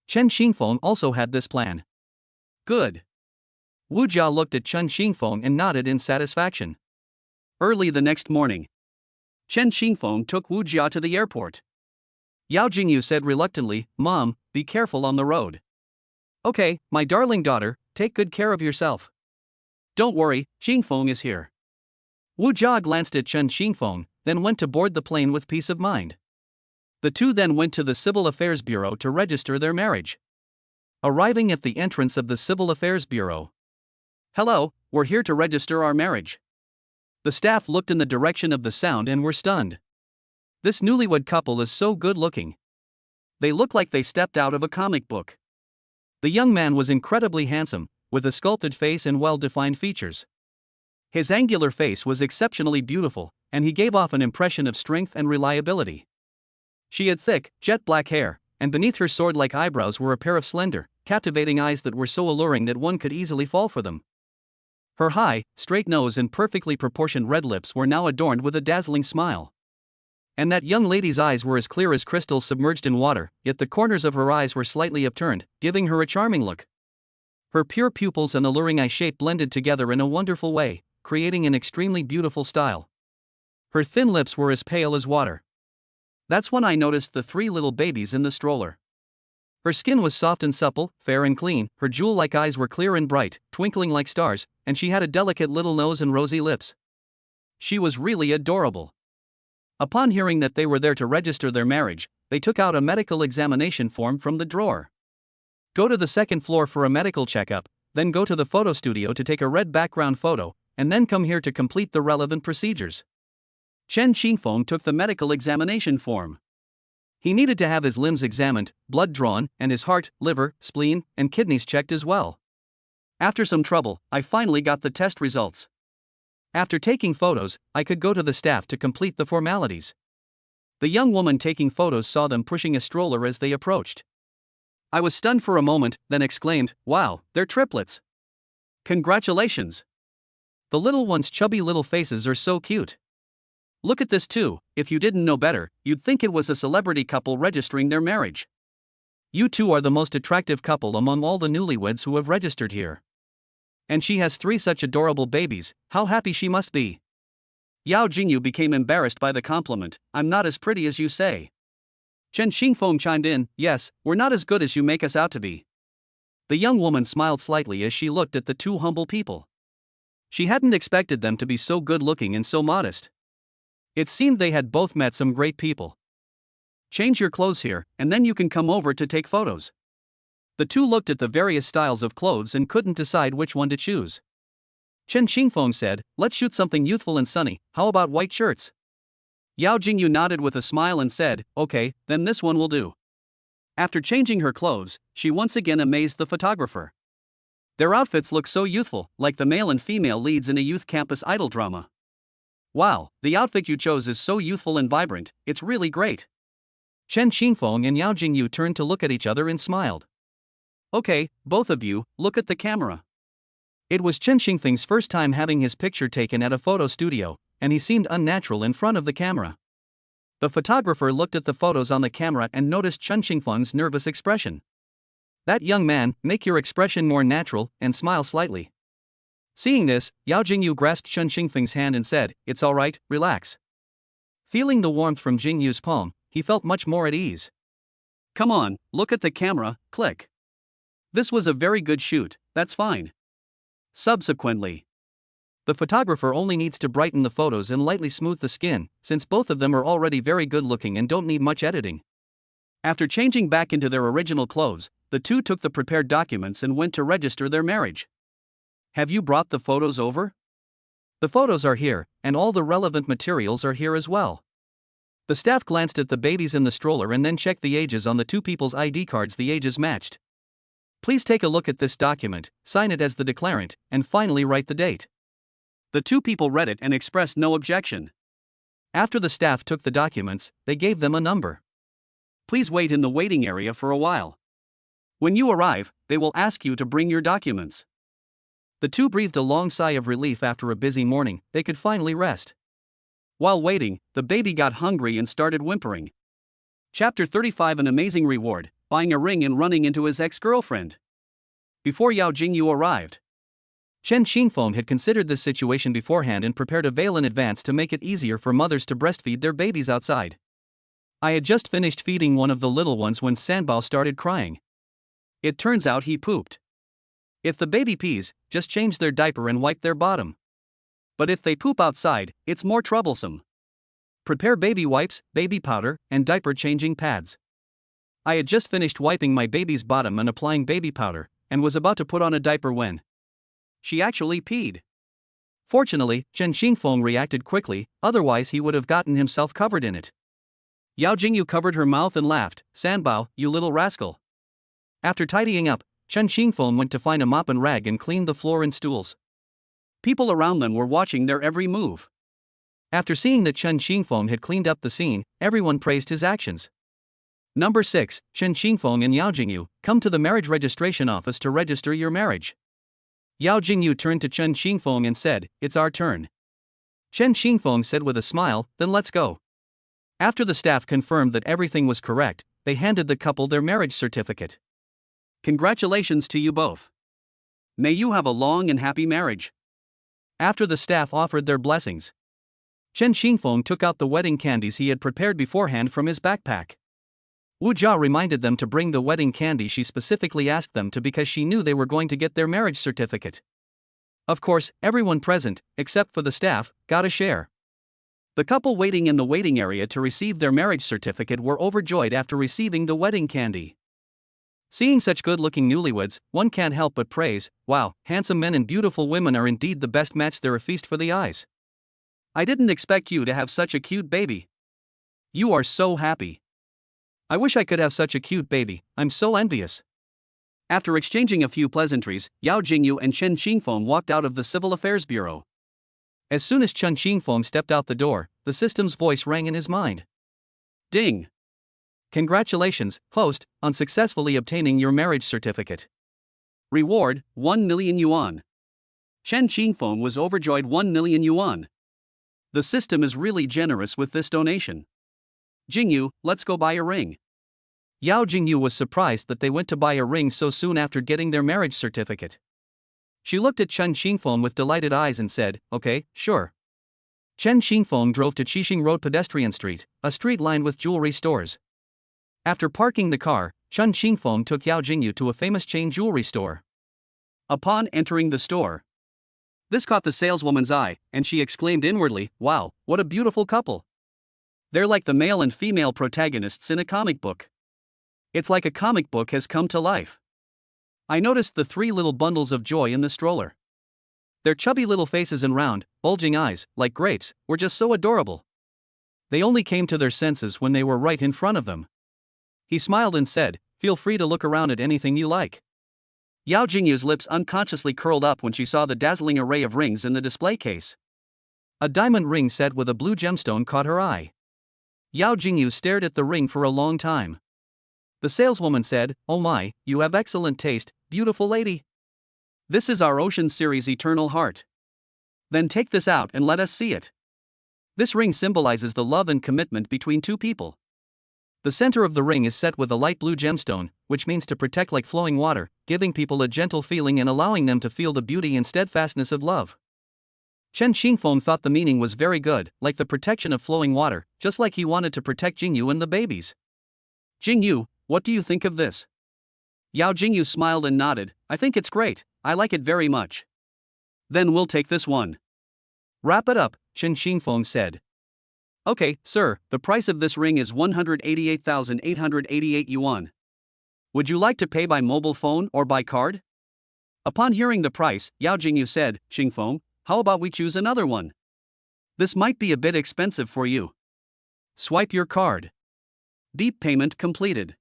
Chen Xingfeng also had this plan. Good. Wu Jia looked at Chen Xingfeng and nodded in satisfaction. Early the next morning, Chen Xingfeng took Wu Jia to the airport. Yao Jingyu said reluctantly, "Mom, be careful on the road." "Okay, my darling daughter, take good care of yourself. Don't worry, Xingfeng is here." Wu Jia glanced at Chen Xingfeng, then went to board the plane with peace of mind. The two then went to the Civil Affairs Bureau to register their marriage. Arriving at the entrance of the Civil Affairs Bureau. "Hello, we're here to register our marriage." The staff looked in the direction of the sound and were stunned. This newlywed couple is so good looking. They look like they stepped out of a comic book. The young man was incredibly handsome, with a sculpted face and well-defined features. His angular face was exceptionally beautiful, and he gave off an impression of strength and reliability. She had thick, jet black hair, and beneath her sword-like eyebrows were a pair of slender, captivating eyes that were so alluring that one could easily fall for them. Her high, straight nose and perfectly proportioned red lips were now adorned with a dazzling smile. And that young lady's eyes were as clear as crystals submerged in water, yet the corners of her eyes were slightly upturned, giving her a charming look. Her pure pupils and alluring eye shape blended together in a wonderful way, creating an extremely beautiful style. Her thin lips were as pale as water. That's when I noticed the three little babies in the stroller. Her skin was soft and supple, fair and clean, her jewel-like eyes were clear and bright, twinkling like stars, and she had a delicate little nose and rosy lips. She was really adorable. Upon hearing that they were there to register their marriage, they took out a medical examination form from the drawer. "Go to the second floor for a medical checkup, then go to the photo studio to take a red background photo, and then come here to complete the relevant procedures." Chen Xingfeng took the medical examination form. He needed to have his limbs examined, blood drawn, and his heart, liver, spleen, and kidneys checked as well. After some trouble, I finally got the test results. After taking photos, I could go to the staff to complete the formalities. The young woman taking photos saw them pushing a stroller as they approached. I was stunned for a moment, then exclaimed, "Wow, they're triplets. Congratulations. The little ones' chubby little faces are so cute. Look at this too, if you didn't know better, you'd think it was a celebrity couple registering their marriage. You two are the most attractive couple among all the newlyweds who have registered here. And she has three such adorable babies, how happy she must be." Yao Jingyu became embarrassed by the compliment, "I'm not as pretty as you say." Chen Xingfeng chimed in, "Yes, we're not as good as you make us out to be." The young woman smiled slightly as she looked at the two humble people. She hadn't expected them to be so good-looking and so modest. It seemed they had both met some great people. "Change your clothes here, and then you can come over to take photos." The two looked at the various styles of clothes and couldn't decide which one to choose. Chen Qingfeng said, let's shoot something youthful and sunny, how about white shirts? Yao Jingyu nodded with a smile and said, okay, then this one will do. After changing her clothes, she once again amazed the photographer. Their outfits look so youthful, like the male and female leads in a youth campus idol drama. Wow, the outfit you chose is so youthful and vibrant, it's really great. Chen Qingfeng and Yao Jingyu turned to look at each other and smiled. Okay, both of you, look at the camera. It was Chen Qingfeng's first time having his picture taken at a photo studio, and he seemed unnatural in front of the camera. The photographer looked at the photos on the camera and noticed Chen Qingfeng's nervous expression. That young man, make your expression more natural and smile slightly. Seeing this, Yao Jingyu grasped Chen Qingfeng's hand and said, it's alright, relax. Feeling the warmth from Jingyu's palm, he felt much more at ease. Come on, look at the camera, click. This was a very good shoot, that's fine. Subsequently, the photographer only needs to brighten the photos and lightly smooth the skin, since both of them are already very good looking and don't need much editing. After changing back into their original clothes, the two took the prepared documents and went to register their marriage. Have you brought the photos over? The photos are here, and all the relevant materials are here as well. The staff glanced at the babies in the stroller and then checked the ages on the two people's ID cards. The ages matched. Please take a look at this document, sign it as the declarant, and finally write the date. The two people read it and expressed no objection. After the staff took the documents, they gave them a number. Please wait in the waiting area for a while. When you arrive, they will ask you to bring your documents. The two breathed a long sigh of relief. After a busy morning, they could finally rest. While waiting, the baby got hungry and started whimpering. Chapter 35 An amazing reward, buying a ring and running into his ex-girlfriend. Before Yao Jingyu arrived, Chen Qingfeng had considered this situation beforehand and prepared a veil in advance to make it easier for mothers to breastfeed their babies outside. I had just finished feeding one of the little ones when Sanbao started crying. It turns out he pooped. If the baby pees, just change their diaper and wipe their bottom. But if they poop outside, it's more troublesome. Prepare baby wipes, baby powder, and diaper changing pads. I had just finished wiping my baby's bottom and applying baby powder, and was about to put on a diaper when she actually peed. Fortunately, Chen Qingfeng reacted quickly, otherwise he would have gotten himself covered in it. Yao Jingyu covered her mouth and laughed, Sanbao, you little rascal. After tidying up, Chen Qingfeng went to find a mop and rag and cleaned the floor and stools. People around them were watching their every move. After seeing that Chen Qingfeng had cleaned up the scene, everyone praised his actions. Number 6, Chen Qingfeng and Yao Jingyu, come to the marriage registration office to register your marriage. Yao Jingyu turned to Chen Qingfeng and said, it's our turn. Chen Qingfeng said with a smile, then let's go. After the staff confirmed that everything was correct, they handed the couple their marriage certificate. Congratulations to you both. May you have a long and happy marriage. After the staff offered their blessings, Chen Qingfeng took out the wedding candies he had prepared beforehand from his backpack. Wu Jia reminded them to bring the wedding candy she specifically asked them to because she knew they were going to get their marriage certificate. Of course, everyone present, except for the staff, got a share. The couple waiting in the waiting area to receive their marriage certificate were overjoyed after receiving the wedding candy. Seeing such good-looking newlyweds, one can't help but praise, wow, handsome men and beautiful women are indeed the best match. They're a feast for the eyes. I didn't expect you to have such a cute baby. You are so happy. I wish I could have such a cute baby, I'm so envious. After exchanging a few pleasantries, Yao Jingyu and Chen Qingfeng walked out of the Civil Affairs Bureau. As soon as Chen Qingfeng stepped out the door, the system's voice rang in his mind. Ding! Congratulations, host, on successfully obtaining your marriage certificate. Reward, 1 million yuan. Chen Qingfeng was overjoyed. 1 million yuan. The system is really generous with this donation. Jingyu, let's go buy a ring. Yao Jingyu was surprised that they went to buy a ring so soon after getting their marriage certificate. She looked at Chen Qingfeng with delighted eyes and said, okay, sure. Chen Qingfeng drove to Qixing Road Pedestrian Street, a street lined with jewelry stores. After parking the car, Chen Qingfeng took Yao Jingyu to a famous chain jewelry store. Upon entering the store, this caught the saleswoman's eye, and she exclaimed inwardly, wow, what a beautiful couple. They're like the male and female protagonists in a comic book. It's like a comic book has come to life. I noticed the 3 little bundles of joy in the stroller. Their chubby little faces and round, bulging eyes, like grapes, were just so adorable. They only came to their senses when they were right in front of them. He smiled and said, "Feel free to look around at anything you like." Yao Jingyu's lips unconsciously curled up when she saw the dazzling array of rings in the display case. A diamond ring set with a blue gemstone caught her eye. Yao Jingyu stared at the ring for a long time. The saleswoman said, "Oh my, you have excellent taste, beautiful lady. This is our Ocean Series Eternal Heart. Then take this out and let us see it." This ring symbolizes the love and commitment between two people. The center of the ring is set with a light blue gemstone, which means to protect like flowing water, giving people a gentle feeling and allowing them to feel the beauty and steadfastness of love. Chen Xingfeng thought the meaning was very good, like the protection of flowing water, just like he wanted to protect Jingyu and the babies. "Jingyu, what do you think of this?" Yao Jingyu smiled and nodded. "I think it's great, I like it very much." "Then we'll take this one." "Wrap it up," Chen Xingfeng said. "Okay, sir, the price of this ring is 188,888 yuan. Would you like to pay by mobile phone or by card?" Upon hearing the price, Yao Jingyu said, "Xingfeng, how about we choose another one? This might be a bit expensive for you. Swipe your card." Deep payment completed.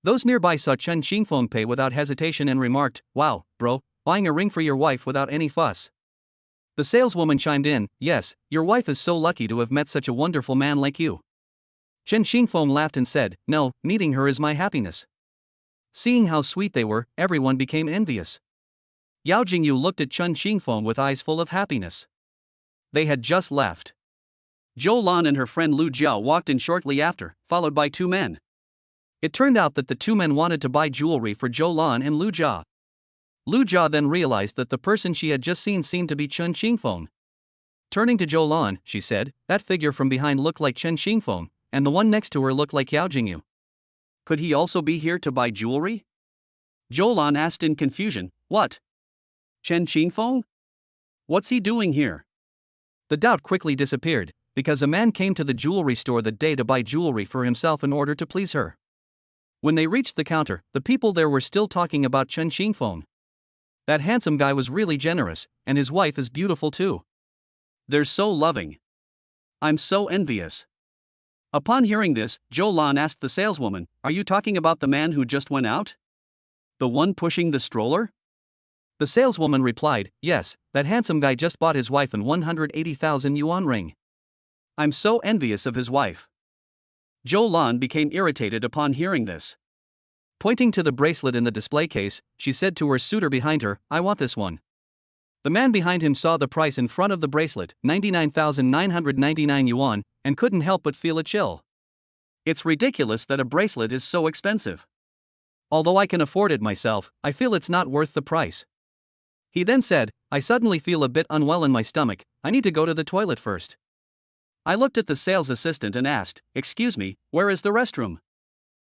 Those nearby saw Chen Xingfeng pay without hesitation and remarked, "Wow, bro, buying a ring for your wife without any fuss." The saleswoman chimed in, "Yes, your wife is so lucky to have met such a wonderful man like you." Chen Xingfeng laughed and said, "No, meeting her is my happiness." Seeing how sweet they were, everyone became envious. Yao Jingyu looked at Chen Xingfeng with eyes full of happiness. They had just left. Zhou Lan and her friend Lu Jiao walked in shortly after, followed by two men. It turned out that the two men wanted to buy jewelry for Zhou Lan and Lu Jiao. Lu Jiao then realized that the person she had just seen seemed to be Chen Xingfeng. Turning to Zhou Lan, she said, "That figure from behind looked like Chen Xingfeng, and the one next to her looked like Yao Jingyu. Could he also be here to buy jewelry?" Zhou Lan asked in confusion, "What? Chen Xingfeng? What's he doing here?" The doubt quickly disappeared, because a man came to the jewelry store that day to buy jewelry for himself in order to please her. When they reached the counter, the people there were still talking about Chen Xingfeng. That handsome guy was really generous, and his wife is beautiful too. They're so loving. I'm so envious. Upon hearing this, Zhou Lan asked the saleswoman, "Are you talking about the man who just went out? The one pushing the stroller?" The saleswoman replied, "Yes, that handsome guy just bought his wife an 180,000 yuan ring. I'm so envious of his wife." Zhou Lan became irritated upon hearing this. Pointing to the bracelet in the display case, she said to her suitor behind her, "I want this one." The man behind him saw the price in front of the bracelet, 99,999 yuan, and couldn't help but feel a chill. It's ridiculous that a bracelet is so expensive. Although I can afford it myself, I feel it's not worth the price. He then said, "I suddenly feel a bit unwell in my stomach, I need to go to the toilet first." I looked at the sales assistant and asked, "Excuse me, where is the restroom?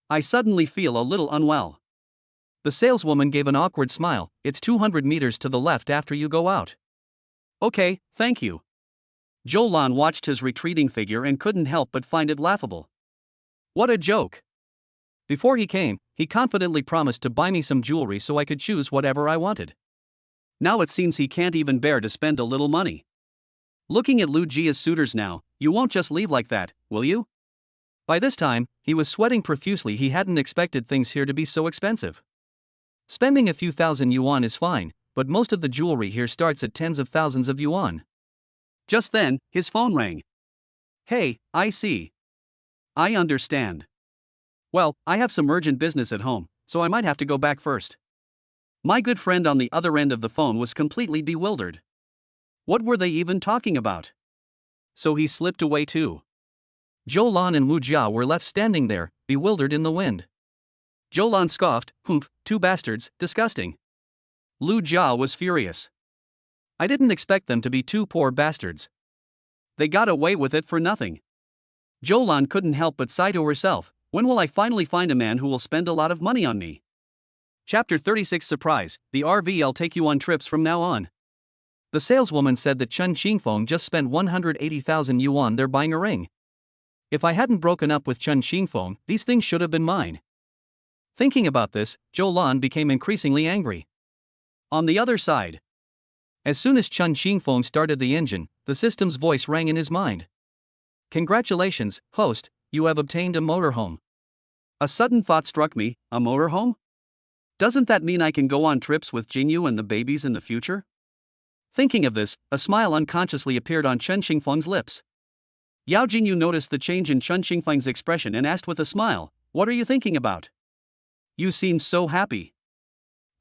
I suddenly feel a little unwell." The saleswoman gave an awkward smile, "It's 200 meters to the left after you go out." "Okay, thank you." Zhou Lan watched his retreating figure and couldn't help but find it laughable. What a joke. Before he came, he confidently promised to buy me some jewelry so I could choose whatever I wanted. Now it seems he can't even bear to spend a little money. Looking at Lu Jia's suitors now, "You won't just leave like that, will you?" By this time, he was sweating profusely. He hadn't expected things here to be so expensive. Spending a few thousand yuan is fine, but most of the jewelry here starts at tens of thousands of yuan. Just then, his phone rang. "Hey, I see. I understand. Well, I have some urgent business at home, so I might have to go back first." My good friend on the other end of the phone was completely bewildered. What were they even talking about? So he slipped away too. Zhou Lan and Lu Jiao were left standing there, bewildered in the wind. Zhou Lan scoffed, "Humph, two bastards, disgusting." Lu Jiao was furious. "I didn't expect them to be two poor bastards. They got away with it for nothing." Zhou Lan couldn't help but sigh to herself, "When will I finally find a man who will spend a lot of money on me?" Chapter 36 Surprise, the RV'll take you on trips from now on. The saleswoman said that Chen Xingfeng just spent 180,000 yuan there buying a ring. If I hadn't broken up with Chen Xingfeng, these things should have been mine. Thinking about this, Zhou Lan became increasingly angry. On the other side, As soon as Chen Xingfeng started the engine, the system's voice rang in his mind. Congratulations, host, you have obtained a motorhome. A sudden thought struck me, a motorhome? Doesn't that mean I can go on trips with Jingyu and the babies in the future? Thinking of this, a smile unconsciously appeared on Chen Xingfeng's lips. Yao Jingyu noticed the change in Chen Xingfeng's expression and asked with a smile, "What are you thinking about? You seem so happy."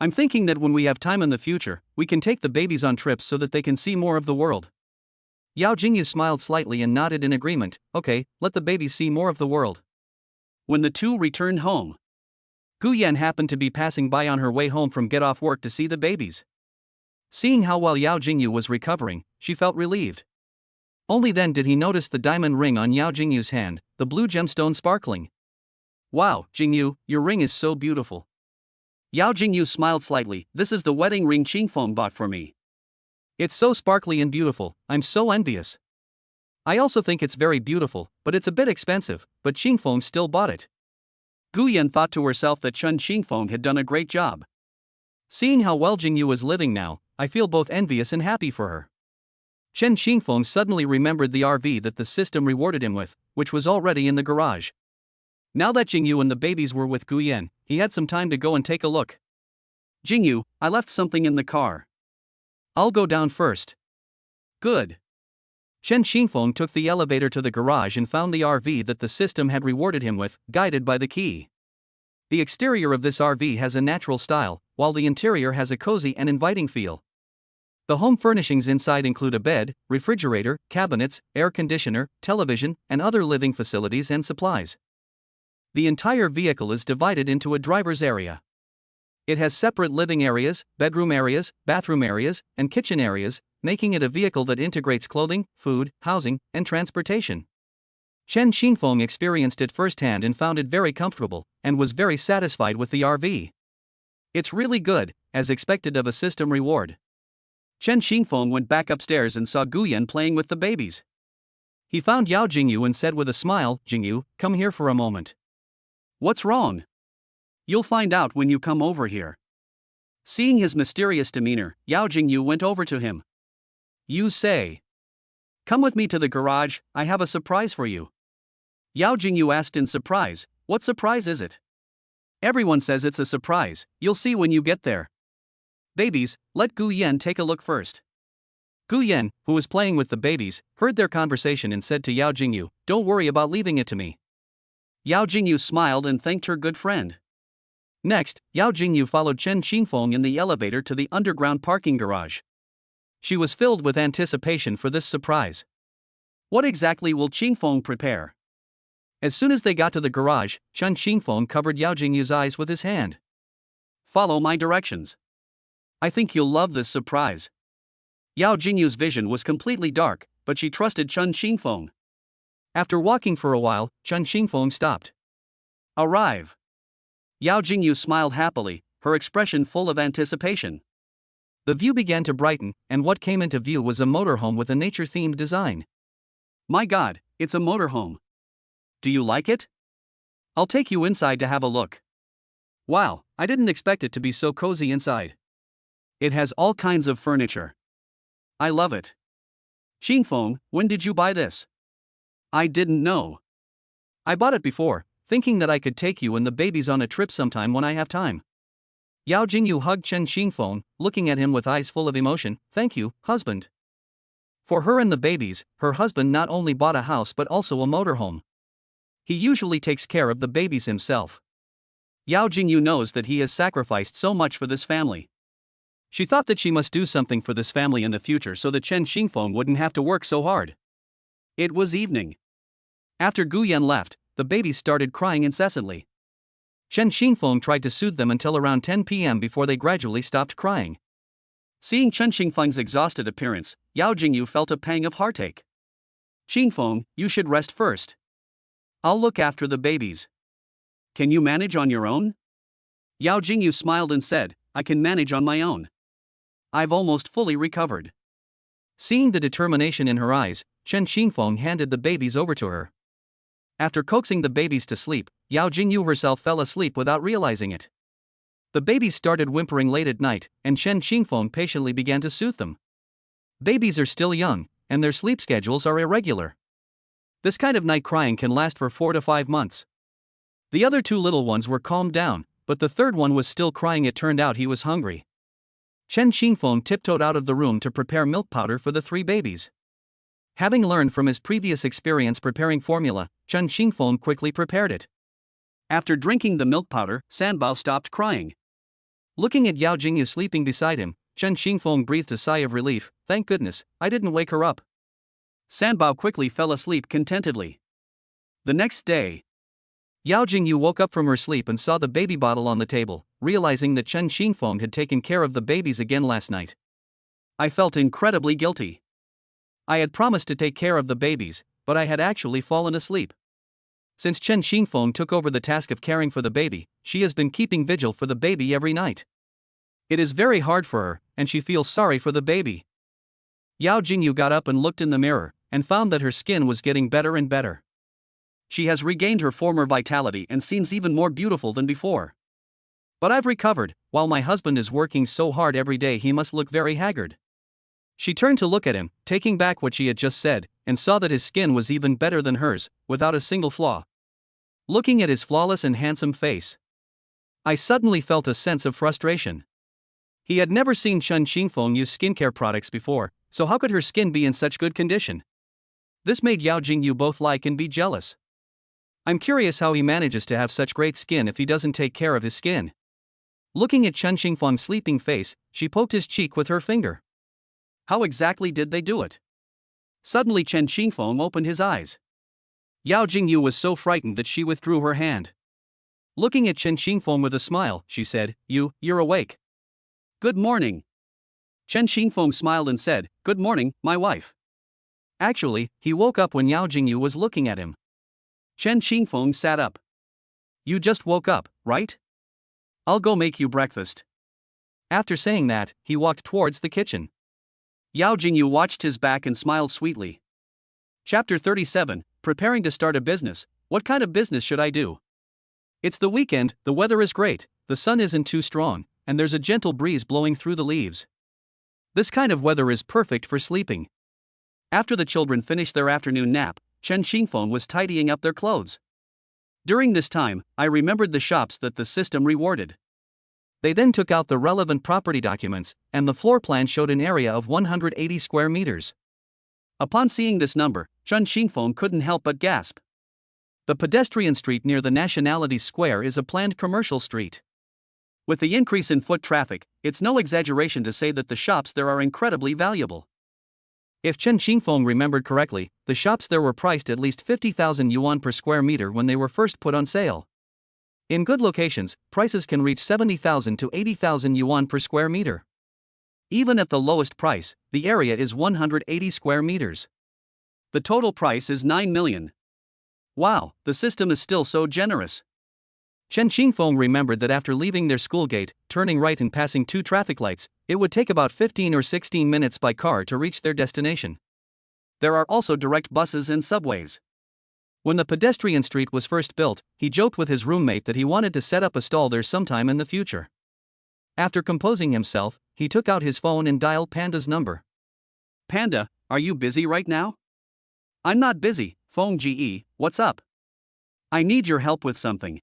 "I'm thinking that when we have time in the future, we can take the babies on trips so that they can see more of the world." Yao Jingyu smiled slightly and nodded in agreement. "Okay, let the babies see more of the world." When the two returned home, Gu Yan happened to be passing by on her way home from get off work to see the babies. Seeing how well Yao Jingyu was recovering, she felt relieved. Only then did he notice the diamond ring on Yao Jingyu's hand, the blue gemstone sparkling. "Wow, Jingyu, your ring is so beautiful." Yao Jingyu smiled slightly. "This is the wedding ring Xingfeng bought for me. It's so sparkly and beautiful, I'm so envious." "I also think it's very beautiful, but it's a bit expensive, but Xingfeng still bought it." Gu Yan thought to herself that Chen Xingfeng had done a great job. Seeing how well Jingyu was living now, I feel both envious and happy for her. Chen Xingfeng suddenly remembered the RV that the system rewarded him with, which was already in the garage. Now that Jingyu and the babies were with Gu Yan, he had some time to go and take a look. "Jingyu, I left something in the car. I'll go down first." "Good." Chen Xingfeng took the elevator to the garage and found the RV that the system had rewarded him with, guided by the key. The exterior of this RV has a natural style, while the interior has a cozy and inviting feel. The home furnishings inside include a bed, refrigerator, cabinets, air conditioner, television, and other living facilities and supplies. The entire vehicle is divided into a driver's area. It has separate living areas, bedroom areas, bathroom areas, and kitchen areas, making it a vehicle that integrates clothing, food, housing, and transportation. Chen Xingfeng experienced it firsthand and found it very comfortable, and was very satisfied with the RV. "It's really good, as expected of a system reward." Chen Xingfeng went back upstairs and saw Gu Yan playing with the babies. He found Yao Jingyu and said with a smile, "Jingyu, come here for a moment." "What's wrong?" "You'll find out when you come over here." Seeing his mysterious demeanor, Yao Jingyu went over to him. "You say. Come with me to the garage, I have a surprise for you." Yao Jingyu asked in surprise, "What surprise is it?" "Everyone says it's a surprise, you'll see when you get there." "Babies, let Gu Yan take a look first." Gu Yan, who was playing with the babies, heard their conversation and said to Yao Jingyu, "Don't worry about leaving it to me." Yao Jingyu smiled and thanked her good friend. Next, Yao Jingyu followed Chen Xingfeng in the elevator to the underground parking garage. She was filled with anticipation for this surprise. What exactly will Xingfeng prepare? As soon as they got to the garage, Chen Xingfeng covered Yao Jingyu's eyes with his hand. "Follow my directions. I think you'll love this surprise." Yao Jingyu's vision was completely dark, but she trusted Chen Xingfeng. After walking for a while, Chen Xingfeng stopped. "Arrive." Yao Jingyu smiled happily, her expression full of anticipation. The view began to brighten, and what came into view was a motorhome with a nature-themed design. "My God, it's a motorhome. Do you like it? I'll take you inside to have a look." "Wow, I didn't expect it to be so cozy inside. It has all kinds of furniture. I love it." "Xingfeng, when did you buy this?" "I didn't know. I bought it before, thinking that I could take you and the babies on a trip sometime when I have time." Yao Jingyu hugged Chen Xingfeng, looking at him with eyes full of emotion. "Thank you, husband." For her and the babies, her husband not only bought a house but also a motorhome. He usually takes care of the babies himself. Yao Jingyu knows that he has sacrificed so much for this family. She thought that she must do something for this family in the future so that Chen Xingfeng wouldn't have to work so hard. It was evening. After Gu Yan left, the babies started crying incessantly. Chen Xingfeng tried to soothe them until around 10 p.m. before they gradually stopped crying. Seeing Chen Xingfeng's exhausted appearance, Yao Jingyu felt a pang of heartache. "Xingfeng, you should rest first. I'll look after the babies. Can you manage on your own?" Yao Jingyu smiled and said, "I can manage on my own. I've almost fully recovered." Seeing the determination in her eyes, Chen Xingfeng handed the babies over to her. After coaxing the babies to sleep, Yao Jingyu herself fell asleep without realizing it. The babies started whimpering late at night, and Chen Xingfeng patiently began to soothe them. Babies are still young, and their sleep schedules are irregular. This kind of night crying can last for 4 to 5 months. The other 2 little ones were calmed down, but the third one was still crying. It turned out he was hungry. Chen Xingfeng tiptoed out of the room to prepare milk powder for the 3 babies. Having learned from his previous experience preparing formula, Chen Xingfeng quickly prepared it. After drinking the milk powder, Sanbao stopped crying. Looking at Yao Jingyu sleeping beside him, Chen Xingfeng breathed a sigh of relief. Thank goodness, I didn't wake her up. Sanbao quickly fell asleep contentedly. The next day, Yao Jingyu woke up from her sleep and saw the baby bottle on the table, realizing that Chen Xingfeng had taken care of the babies again last night. I felt incredibly guilty. I had promised to take care of the babies, but I had actually fallen asleep. Since Chen Xingfeng took over the task of caring for the baby, she has been keeping vigil for the baby every night. It is very hard for her, and she feels sorry for the baby. Yao Jingyu got up and looked in the mirror, and found that her skin was getting better and better. She has regained her former vitality and seems even more beautiful than before. But I've recovered. While my husband is working so hard every day, he must look very haggard. She turned to look at him, taking back what she had just said, and saw that his skin was even better than hers, without a single flaw. Looking at his flawless and handsome face, I suddenly felt a sense of frustration. He had never seen Chen Xingfeng use skincare products before, so how could her skin be in such good condition? This made Yao Jingyu both like and be jealous. I'm curious how he manages to have such great skin if he doesn't take care of his skin. Looking at Chen Xingfeng's sleeping face, she poked his cheek with her finger. How exactly did they do it? Suddenly Chen Xingfeng opened his eyes. Yao Jingyu was so frightened that she withdrew her hand. Looking at Chen Xingfeng with a smile, she said, You're awake. Good morning. Chen Xingfeng smiled and said, Good morning, my wife. Actually, he woke up when Yao Jingyu was looking at him. Chen Xingfeng sat up. You just woke up, right? I'll go make you breakfast. After saying that, he walked towards the kitchen. Yao Jingyu watched his back and smiled sweetly. Chapter 37, Preparing to start a business. What kind of business should I do? It's the weekend, the weather is great, the sun isn't too strong, and there's a gentle breeze blowing through the leaves. This kind of weather is perfect for sleeping. After the children finished their afternoon nap, Chen Xingfeng was tidying up their clothes. During this time, I remembered the shops that the system rewarded. They then took out the relevant property documents, and the floor plan showed an area of 180 square meters. Upon seeing this number, Chen Xingfeng couldn't help but gasp. The pedestrian street near the Nationalities Square is a planned commercial street. With the increase in foot traffic, it's no exaggeration to say that the shops there are incredibly valuable. If Chen Xingfeng remembered correctly, the shops there were priced at least 50,000 yuan per square meter when they were first put on sale. In good locations, prices can reach 70,000 to 80,000 yuan per square meter. Even at the lowest price, the area is 180 square meters. The total price is 9 million. Wow, the system is still so generous. Chen Xingfeng remembered that after leaving their school gate, turning right and passing 2 traffic lights, it would take about 15 or 16 minutes by car to reach their destination. There are also direct buses and subways. When the pedestrian street was first built, he joked with his roommate that he wanted to set up a stall there sometime in the future. After composing himself, he took out his phone and dialed Panda's number. Panda, are you busy right now? I'm not busy, Feng Ge, what's up? I need your help with something.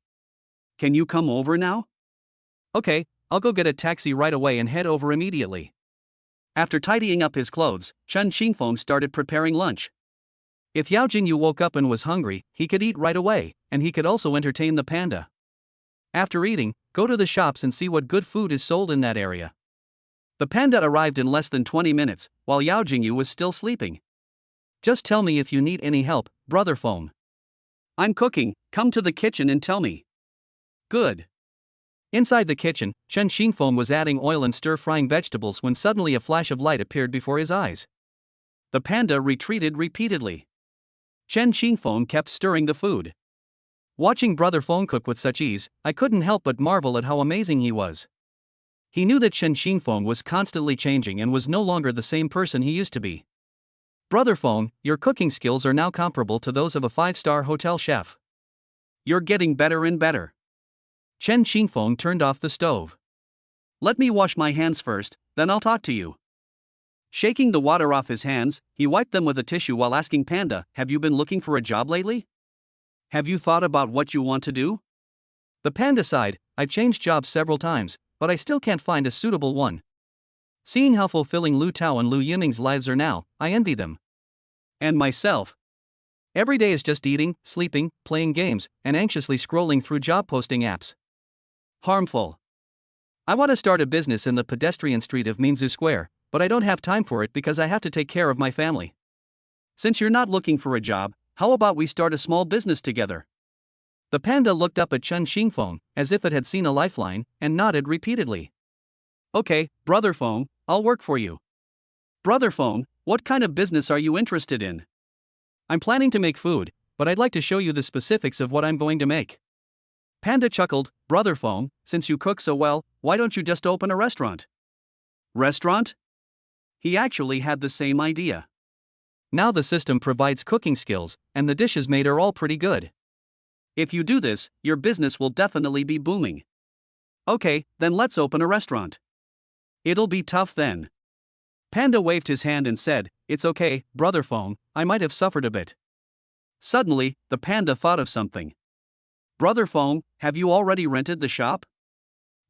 Can you come over now? Okay, I'll go get a taxi right away and head over immediately. After tidying up his clothes, Chen Xingfeng started preparing lunch. If Yao Jingyu woke up and was hungry, he could eat right away, and he could also entertain the panda. After eating, go to the shops and see what good food is sold in that area. The panda arrived in less than 20 minutes, while Yao Jingyu was still sleeping. Just tell me if you need any help, brother Feng. I'm cooking, come to the kitchen and tell me. Good. Inside the kitchen, Chen Xingfeng was adding oil and stir-frying vegetables when suddenly a flash of light appeared before his eyes. The panda retreated repeatedly. Chen Xingfeng kept stirring the food. Watching brother Feng cook with such ease, I couldn't help but marvel at how amazing he was. He knew that Chen Xingfeng was constantly changing and was no longer the same person he used to be. Brother Feng, your cooking skills are now comparable to those of a 5-star hotel chef. You're getting better and better. Chen Xingfeng turned off the stove. Let me wash my hands first, then I'll talk to you. Shaking the water off his hands, he wiped them with a tissue while asking Panda, "Have you been looking for a job lately? Have you thought about what you want to do?" The panda sighed, "I've changed jobs several times, but I still can't find a suitable one." Seeing how fulfilling Lu Tao and Lu Yiming's lives are now, I envy them. And myself. Every day is just eating, sleeping, playing games, and anxiously scrolling through job posting apps. Harmful. I want to start a business in the pedestrian street of Minzu Square, but I don't have time for it because I have to take care of my family. Since you're not looking for a job, how about we start a small business together? The panda looked up at Chen Xingfeng, as if it had seen a lifeline, and nodded repeatedly. "Okay, Brother Feng, I'll work for you." "Brother Feng, what kind of business are you interested in?" "I'm planning to make food, but I'd like to show you the specifics of what I'm going to make." Panda chuckled, "Brother Feng, since you cook so well, why don't you just open a restaurant?" Restaurant? He actually had the same idea. Now the system provides cooking skills, and the dishes made are all pretty good. If you do this, your business will definitely be booming. Okay, then let's open a restaurant. It'll be tough then. Panda waved his hand and said, "It's okay, Brother Feng, I might have suffered a bit." Suddenly, the panda thought of something. "Brother Feng, have you already rented the shop?"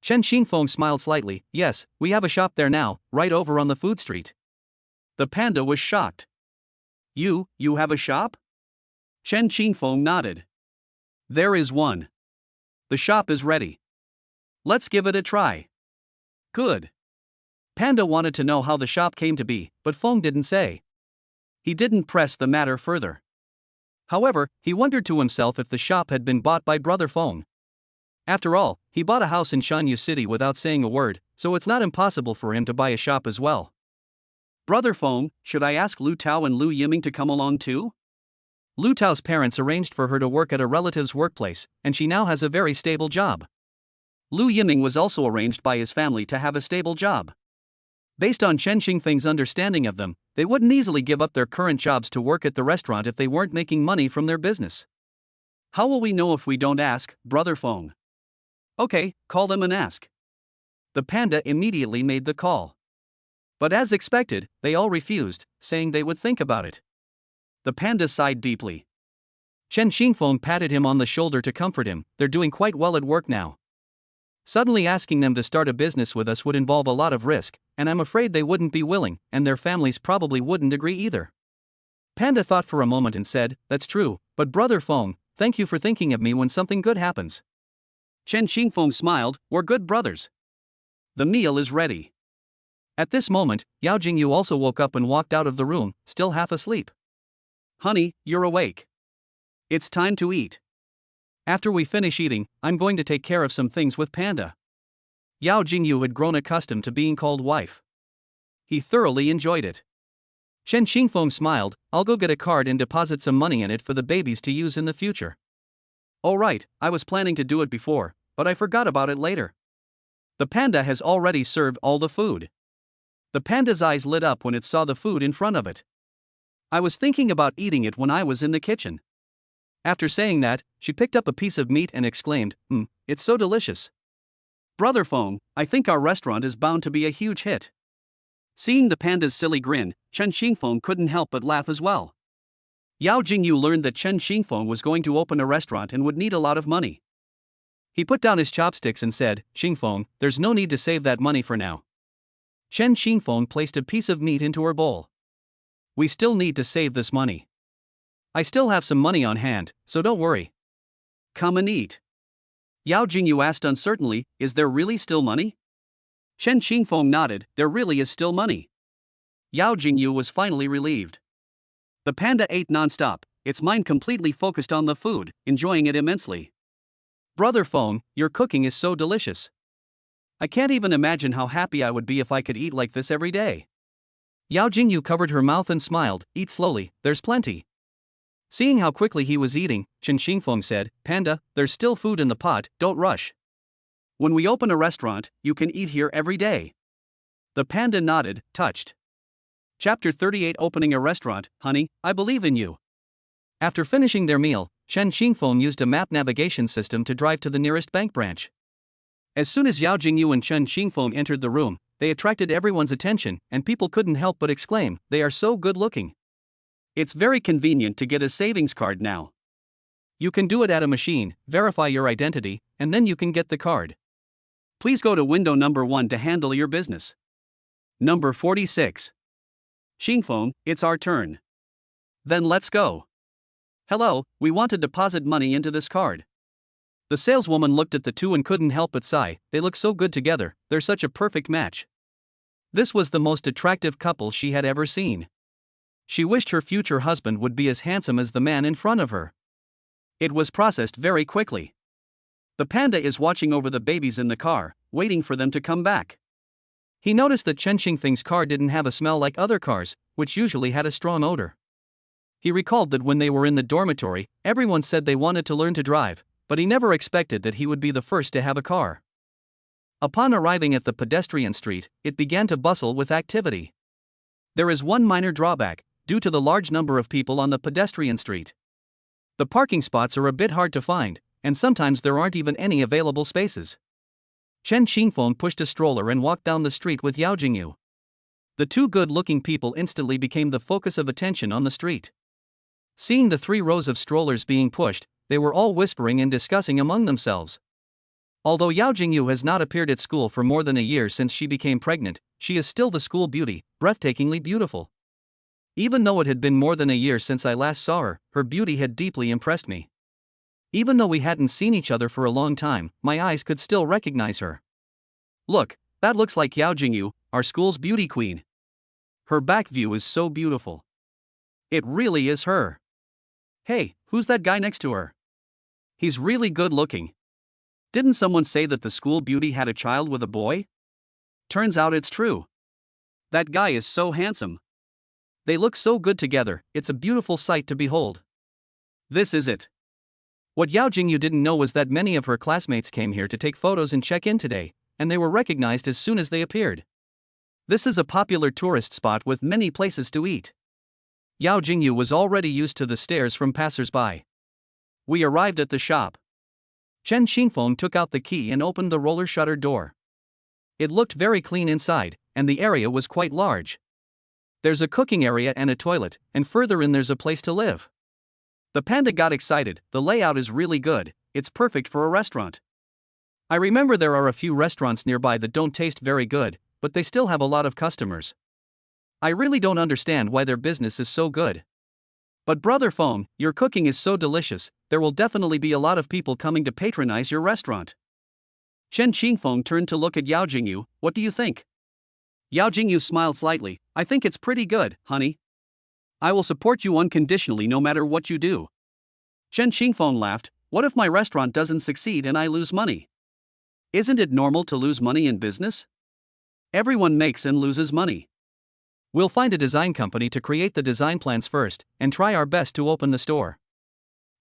Chen Xingfeng smiled slightly. "Yes, we have a shop there now, right over on the food street." The panda was shocked. You have a shop?" Chen Xingfeng nodded. "There is one. The shop is ready. Let's give it a try." "Good." Panda wanted to know how the shop came to be, but Feng didn't say. He didn't press the matter further. However, he wondered to himself if the shop had been bought by Brother Feng. After all, he bought a house in Shanyu City without saying a word, so it's not impossible for him to buy a shop as well. "Brother Feng, should I ask Lu Tao and Lu Yiming to come along too?" Lu Tao's parents arranged for her to work at a relative's workplace, and she now has a very stable job. Lu Yiming was also arranged by his family to have a stable job. Based on Chen Xingfeng's understanding of them, they wouldn't easily give up their current jobs to work at the restaurant if they weren't making money from their business. "How will we know if we don't ask, Brother Feng?" "Okay, call them and ask." The panda immediately made the call. But as expected, they all refused, saying they would think about it. The panda sighed deeply. Chen Xingfeng patted him on the shoulder to comfort him. "They're doing quite well at work now. Suddenly asking them to start a business with us would involve a lot of risk, and I'm afraid they wouldn't be willing, and their families probably wouldn't agree either." Panda thought for a moment and said, "That's true, but Brother Feng, thank you for thinking of me when something good happens." Chen Xingfeng smiled, "We're good brothers. The meal is ready." At this moment, Yao Jingyu also woke up and walked out of the room, still half asleep. "Honey, you're awake. It's time to eat. After we finish eating, I'm going to take care of some things with Panda." Yao Jingyu had grown accustomed to being called wife. He thoroughly enjoyed it. Chen Xingfeng smiled, "I'll go get a card and deposit some money in it for the babies to use in the future." "Oh right, I was planning to do it before, but I forgot about it later." The panda has already served all the food. The panda's eyes lit up when it saw the food in front of it. "I was thinking about eating it when I was in the kitchen." After saying that, she picked up a piece of meat and exclaimed, "It's so delicious. Brother Feng, I think our restaurant is bound to be a huge hit." Seeing the panda's silly grin, Chen Xingfeng couldn't help but laugh as well. Yao Jingyu learned that Chen Xingfeng was going to open a restaurant and would need a lot of money. He put down his chopsticks and said, "Xingfeng, there's no need to save that money for now." Chen Xingfeng placed a piece of meat into her bowl. "We still need to save this money. I still have some money on hand, so don't worry. Come and eat." Yao Jingyu asked uncertainly, "Is there really still money?" Chen Xingfeng nodded, "There really is still money." Yao Jingyu was finally relieved. The panda ate non-stop, its mind completely focused on the food, enjoying it immensely. "Brother Feng, your cooking is so delicious. I can't even imagine how happy I would be if I could eat like this every day." Yao Jingyu covered her mouth and smiled, "Eat slowly, there's plenty." Seeing how quickly he was eating, Chen Xingfeng said, "Panda, there's still food in the pot, don't rush. When we open a restaurant, you can eat here every day." The panda nodded, touched. Chapter 38 Opening a Restaurant. "Honey, I believe in you." After finishing their meal, Chen Xingfeng used a map navigation system to drive to the nearest bank branch. As soon as Yao Jingyu and Chen Xingfeng entered the room, they attracted everyone's attention, and people couldn't help but exclaim, "They are so good looking." It's very convenient to get a savings card now. You can do it at a machine, verify your identity, and then you can get the card. Please go to window number 1 to handle your business. Number 46. Xingfeng, it's our turn. Then let's go. Hello, we want to deposit money into this card. The saleswoman looked at the two and couldn't help but sigh, they look so good together, they're such a perfect match. This was the most attractive couple she had ever seen. She wished her future husband would be as handsome as the man in front of her. It was processed very quickly. The panda is watching over the babies in the car, waiting for them to come back. He noticed that Chen Xingfeng's car didn't have a smell like other cars, which usually had a strong odor. He recalled that when they were in the dormitory, everyone said they wanted to learn to drive, but he never expected that he would be the first to have a car. Upon arriving at the pedestrian street, it began to bustle with activity. There is one minor drawback, due to the large number of people on the pedestrian street. The parking spots are a bit hard to find, and sometimes there aren't even any available spaces. Chen Xingfeng pushed a stroller and walked down the street with Yao Jingyu. The two good-looking people instantly became the focus of attention on the street. Seeing the 3 rows of strollers being pushed, they were all whispering and discussing among themselves. Although Yao Jingyu has not appeared at school for more than a year since she became pregnant, she is still the school beauty, breathtakingly beautiful. Even though it had been more than a year since I last saw her, her beauty had deeply impressed me. Even though we hadn't seen each other for a long time, my eyes could still recognize her. Look, that looks like Yao Jingyu, our school's beauty queen. Her back view is so beautiful. It really is her. Hey, who's that guy next to her? He's really good looking. Didn't someone say that the school beauty had a child with a boy? Turns out it's true. That guy is so handsome. They look so good together, it's a beautiful sight to behold. This is it. What Yao Jingyu didn't know was that many of her classmates came here to take photos and check in today, and they were recognized as soon as they appeared. This is a popular tourist spot with many places to eat. Yao Jingyu was already used to the stares from passers-by. We arrived at the shop. Chen Xingfeng took out the key and opened the roller shutter door. It looked very clean inside, and the area was quite large. There's a cooking area and a toilet, and further in there's a place to live. The panda got excited, the layout is really good, it's perfect for a restaurant. I remember there are a few restaurants nearby that don't taste very good, but they still have a lot of customers. I really don't understand why their business is so good. But Brother Feng, your cooking is so delicious, there will definitely be a lot of people coming to patronize your restaurant. Chen Xingfeng turned to look at Yao Jingyu, what do you think? Yao Jingyu smiled slightly, I think it's pretty good, honey. I will support you unconditionally no matter what you do. Chen Xingfeng laughed, what if my restaurant doesn't succeed and I lose money? Isn't it normal to lose money in business? Everyone makes and loses money. We'll find a design company to create the design plans first, and try our best to open the store.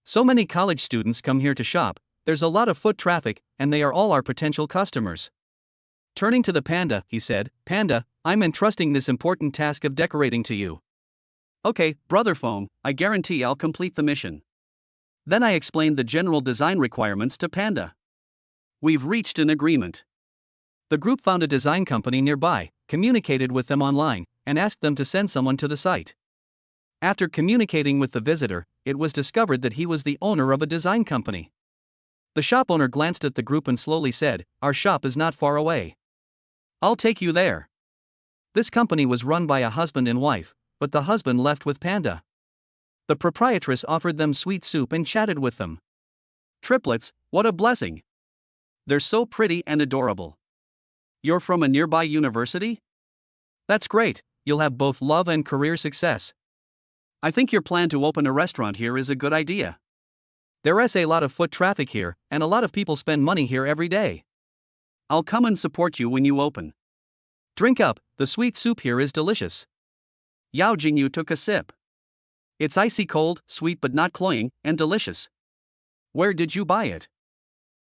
So many college students come here to shop, there's a lot of foot traffic, and they are all our potential customers. Turning to the panda, he said, Panda, I'm entrusting this important task of decorating to you. Okay, Brother Feng, I guarantee I'll complete the mission. Then I explained the general design requirements to Panda. We've reached an agreement. The group found a design company nearby, communicated with them online, and asked them to send someone to the site. After communicating with the visitor, it was discovered that he was the owner of a design company. The shop owner glanced at the group and slowly said, our shop is not far away. I'll take you there. This company was run by a husband and wife, but the husband left with Panda. The proprietress offered them sweet soup and chatted with them. Triplets, what a blessing! They're so pretty and adorable. You're from a nearby university? That's great, you'll have both love and career success. I think your plan to open a restaurant here is a good idea. There is a lot of foot traffic here, and a lot of people spend money here every day. I'll come and support you when you open. Drink up, the sweet soup here is delicious. Yao Jingyu took a sip. It's icy cold, sweet but not cloying, and delicious. Where did you buy it?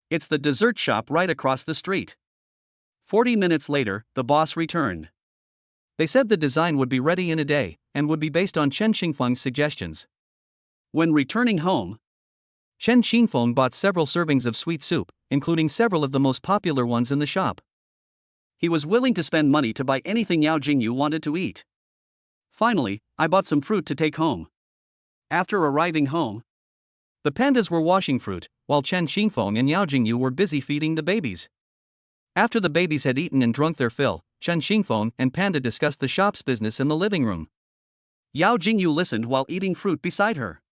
It's the dessert shop right across the street. 40 minutes later, the boss returned. They said the design would be ready in a day, and would be based on Chen Xingfeng's suggestions. When returning home, Chen Xingfeng bought several servings of sweet soup, including several of the most popular ones in the shop. He was willing to spend money to buy anything Yao Jingyu wanted to eat. Finally, I bought some fruit to take home. After arriving home, the pandas were washing fruit, while Chen Xingfeng and Yao Jingyu were busy feeding the babies. After the babies had eaten and drunk their fill, Chen Xingfeng and Panda discussed the shop's business in the living room. Yao Jingyu listened while eating fruit beside her.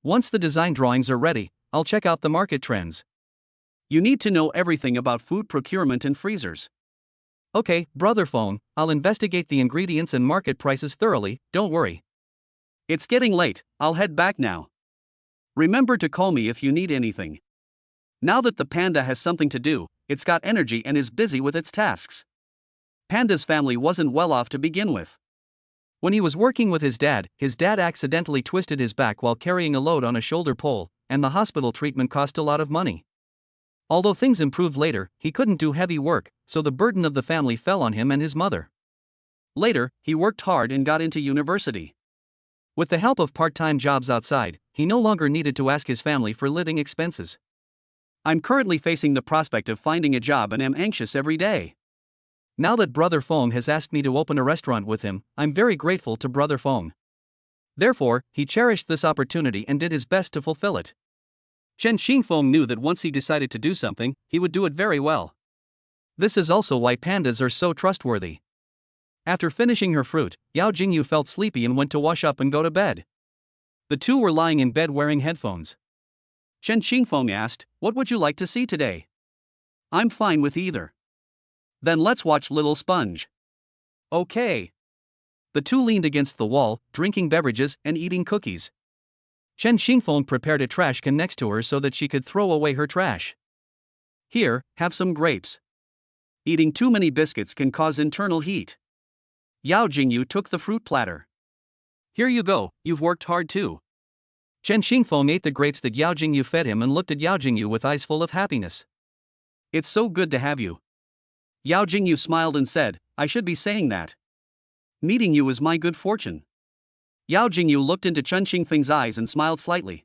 Once the design drawings are ready, I'll check out the market trends. You need to know everything about food procurement and freezers. Okay, Brother Feng, I'll investigate the ingredients and market prices thoroughly, don't worry. It's getting late, I'll head back now. Remember to call me if you need anything. Now that the panda has something to do, it's got energy and is busy with its tasks. Panda's family wasn't well off to begin with. When he was working with his dad accidentally twisted his back while carrying a load on a shoulder pole, and the hospital treatment cost a lot of money. Although things improved later, he couldn't do heavy work, so the burden of the family fell on him and his mother. Later, he worked hard and got into university. With the help of part-time jobs outside, he no longer needed to ask his family for living expenses. I'm currently facing the prospect of finding a job and am anxious every day. Now that Brother Feng has asked me to open a restaurant with him, I'm very grateful to Brother Feng. Therefore, he cherished this opportunity and did his best to fulfill it. Chen Xingfeng knew that once he decided to do something, he would do it very well. This is also why pandas are so trustworthy. After finishing her fruit, Yao Jingyu felt sleepy and went to wash up and go to bed. The two were lying in bed wearing headphones. Chen Xingfeng asked, "What would you like to see today?" "I'm fine with either." "Then let's watch Little Sponge." "Okay." The two leaned against the wall, drinking beverages and eating cookies. Chen Xingfeng prepared a trash can next to her so that she could throw away her trash. "Here, have some grapes. Eating too many biscuits can cause internal heat." Yao Jingyu took the fruit platter. "Here you go, you've worked hard too." Chen Xingfeng ate the grapes that Yao Jingyu fed him and looked at Yao Jingyu with eyes full of happiness. "It's so good to have you." Yao Jingyu smiled and said, "I should be saying that. Meeting you is my good fortune." Yao Jingyu looked into Chen Xingfeng's eyes and smiled slightly.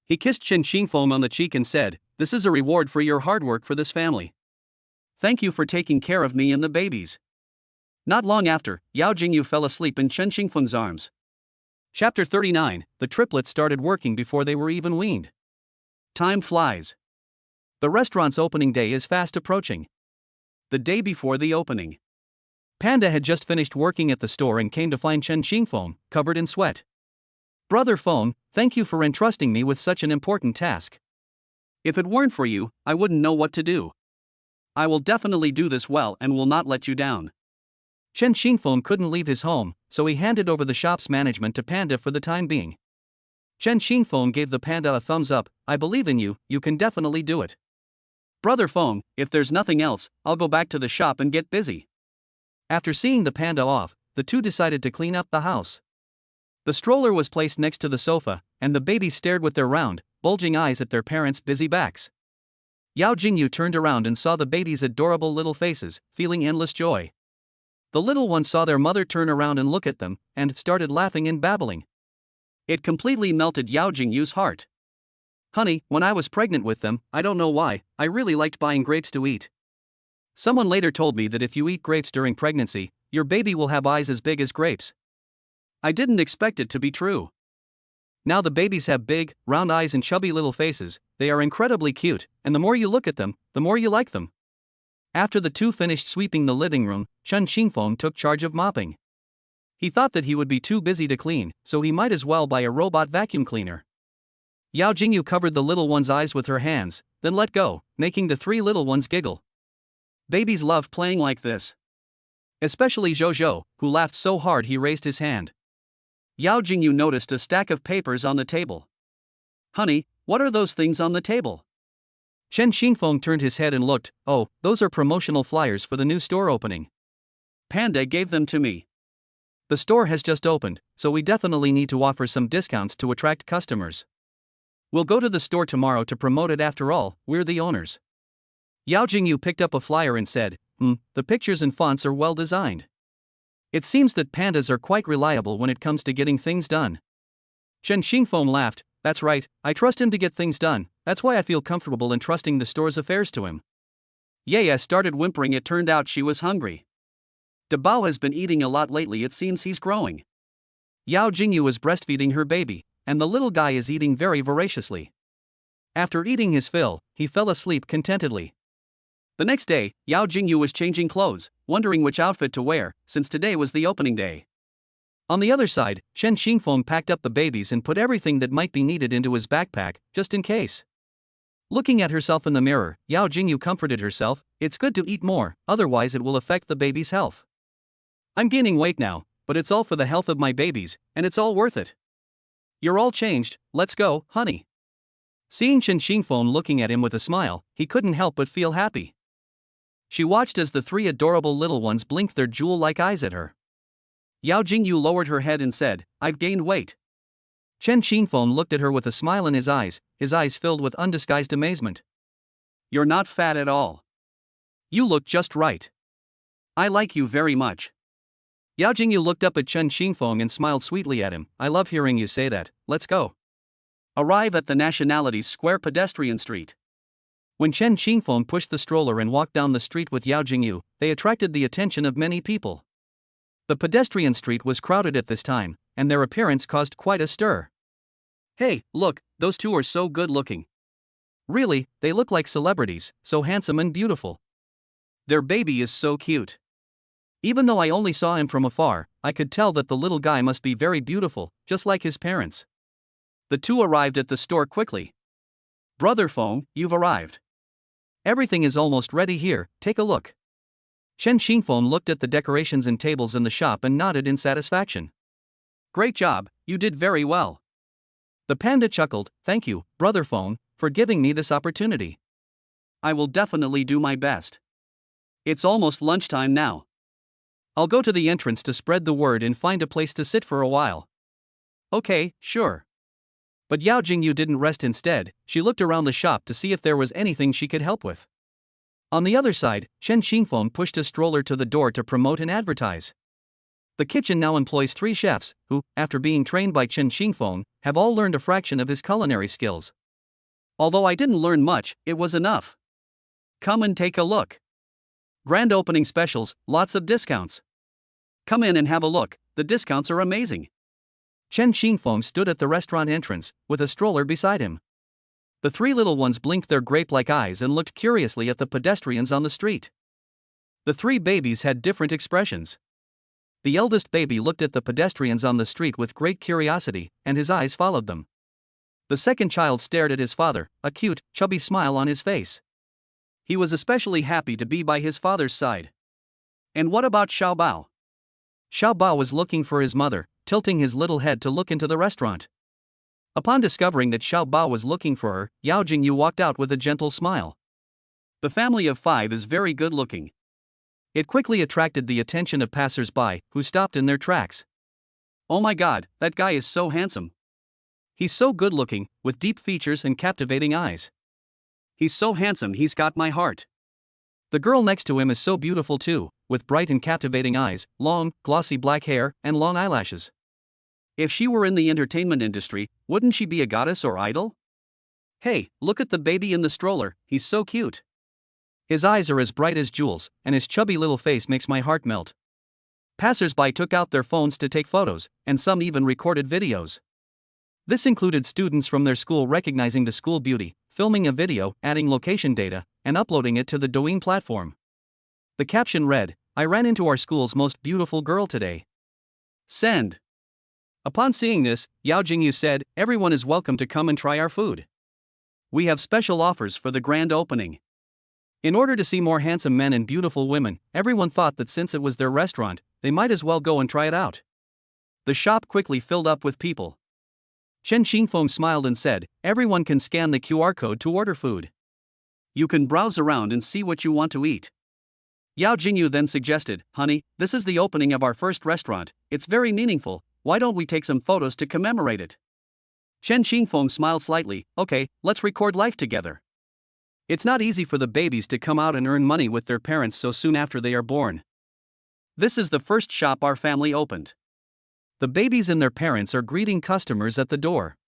He kissed Chen Xingfeng on the cheek and said, "This is a reward for your hard work for this family. Thank you for taking care of me and the babies." Not long after, Yao Jingyu fell asleep in Chen Xingfeng's arms. Chapter 39, the triplets started working before they were even weaned. Time flies. The restaurant's opening day is fast approaching. The day before the opening, Panda had just finished working at the store and came to find Chen Xingfeng, covered in sweat. "Brother Feng, thank you for entrusting me with such an important task. If it weren't for you, I wouldn't know what to do. I will definitely do this well and will not let you down." Chen Xingfeng couldn't leave his home, so he handed over the shop's management to Panda for the time being. Chen Xingfeng gave the panda a thumbs up. "I believe in you, you can definitely do it. Brother Feng, if there's nothing else, I'll go back to the shop and get busy." After seeing the panda off, the two decided to clean up the house. The stroller was placed next to the sofa, and the babies stared with their round, bulging eyes at their parents' busy backs. Yao Jingyu turned around and saw the babies' adorable little faces, feeling endless joy. The little ones saw their mother turn around and look at them, and started laughing and babbling. It completely melted Yao Jingyu's heart. "Honey, when I was pregnant with them, I don't know why, I really liked buying grapes to eat. Someone later told me that if you eat grapes during pregnancy, your baby will have eyes as big as grapes. I didn't expect it to be true. Now the babies have big, round eyes and chubby little faces. They are incredibly cute, and the more you look at them, the more you like them." After the two finished sweeping the living room, Chen Xingfeng took charge of mopping. He thought that he would be too busy to clean, so he might as well buy a robot vacuum cleaner. Yao Jingyu covered the little one's eyes with her hands, then let go, making the three little ones giggle. Babies love playing like this. Especially Zhou, who laughed so hard he raised his hand. Yao Jingyu noticed a stack of papers on the table. "Honey, what are those things on the table?" Chen Xingfeng turned his head and looked. "Oh, those are promotional flyers for the new store opening. Panda gave them to me. The store has just opened, so we definitely need to offer some discounts to attract customers. We'll go to the store tomorrow to promote it. After all, we're the owners." Yao Jingyu picked up a flyer and said, The pictures and fonts are well designed. It seems that pandas are quite reliable when it comes to getting things done." Chen Xingfeng laughed. "That's right, I trust him to get things done, that's why I feel comfortable entrusting the store's affairs to him." Yaya started whimpering. It turned out she was hungry. Dabao has been eating a lot lately. It seems he's growing. Yao Jingyu is breastfeeding her baby, and the little guy is eating very voraciously. After eating his fill, he fell asleep contentedly. The next day, Yao Jingyu was changing clothes, wondering which outfit to wear, since today was the opening day. On the other side, Chen Xingfeng packed up the babies and put everything that might be needed into his backpack, just in case. Looking at herself in the mirror, Yao Jingyu comforted herself, "It's good to eat more, otherwise it will affect the baby's health. I'm gaining weight now, but it's all for the health of my babies, and it's all worth it. You're all changed, let's go, honey." Seeing Chen Xingfeng looking at him with a smile, he couldn't help but feel happy. She watched as the three adorable little ones blinked their jewel-like eyes at her. Yao Jingyu lowered her head and said, "I've gained weight." Chen Xingfeng looked at her with a smile in his eyes filled with undisguised amazement. "You're not fat at all. You look just right. I like you very much." Yao Jingyu looked up at Chen Xingfeng and smiled sweetly at him. "I love hearing you say that, let's go." Arrive at the Nationalities Square pedestrian street. When Chen Xingfeng pushed the stroller and walked down the street with Yao Jingyu, they attracted the attention of many people. The pedestrian street was crowded at this time, and their appearance caused quite a stir. "Hey, look, those two are so good looking. Really, they look like celebrities, so handsome and beautiful. Their baby is so cute. Even though I only saw him from afar, I could tell that the little guy must be very beautiful, just like his parents." The two arrived at the store quickly. "Brother Feng, you've arrived. Everything is almost ready here, take a look." Chen Xingfeng looked at the decorations and tables in the shop and nodded in satisfaction. "Great job, you did very well." The panda chuckled, "Thank you, Brother Feng, for giving me this opportunity. I will definitely do my best. It's almost lunchtime now. I'll go to the entrance to spread the word and find a place to sit for a while." "Okay, sure." But Yao Jingyu didn't rest. Instead, she looked around the shop to see if there was anything she could help with. On the other side, Chen Xingfeng pushed a stroller to the door to promote and advertise. The kitchen now employs 3 chefs, who, after being trained by Chen Xingfeng, have all learned a fraction of his culinary skills. Although I didn't learn much, it was enough. Come and take a look. Grand opening specials, lots of discounts. Come in and have a look, the discounts are amazing. Chen Xingfeng stood at the restaurant entrance, with a stroller beside him. The 3 little ones blinked their grape-like eyes and looked curiously at the pedestrians on the street. The 3 babies had different expressions. The eldest baby looked at the pedestrians on the street with great curiosity, and his eyes followed them. The second child stared at his father, a cute, chubby smile on his face. He was especially happy to be by his father's side. And what about Xiao Bao? Xiao Bao was looking for his mother, tilting his little head to look into the restaurant. Upon discovering that Xiao Bao was looking for her, Yao Jingyu walked out with a gentle smile. The family of 5 is very good looking. It quickly attracted the attention of passers-by, who stopped in their tracks. "Oh my god, that guy is so handsome. He's so good looking, with deep features and captivating eyes. He's so handsome, he's got my heart." The girl next to him is so beautiful too, with bright and captivating eyes, long, glossy black hair, and long eyelashes. If she were in the entertainment industry, wouldn't she be a goddess or idol? "Hey, look at the baby in the stroller, he's so cute. His eyes are as bright as jewels, and his chubby little face makes my heart melt." Passers-by took out their phones to take photos, and some even recorded videos. This included students from their school recognizing the school beauty, filming a video, adding location data, and uploading it to the Douyin platform. The caption read, "I ran into our school's most beautiful girl today. Send." Upon seeing this, Yao Jingyu said, "Everyone is welcome to come and try our food. We have special offers for the grand opening." In order to see more handsome men and beautiful women, everyone thought that since it was their restaurant, they might as well go and try it out. The shop quickly filled up with people. Chen Xingfeng smiled and said, "Everyone can scan the QR code to order food. You can browse around and see what you want to eat." Yao Jingyu then suggested, "Honey, this is the opening of our first restaurant, it's very meaningful, why don't we take some photos to commemorate it?" Chen Xingfeng smiled slightly, "Okay, let's record life together. It's not easy for the babies to come out and earn money with their parents so soon after they are born. This is the first shop our family opened. The babies and their parents are greeting customers at the door."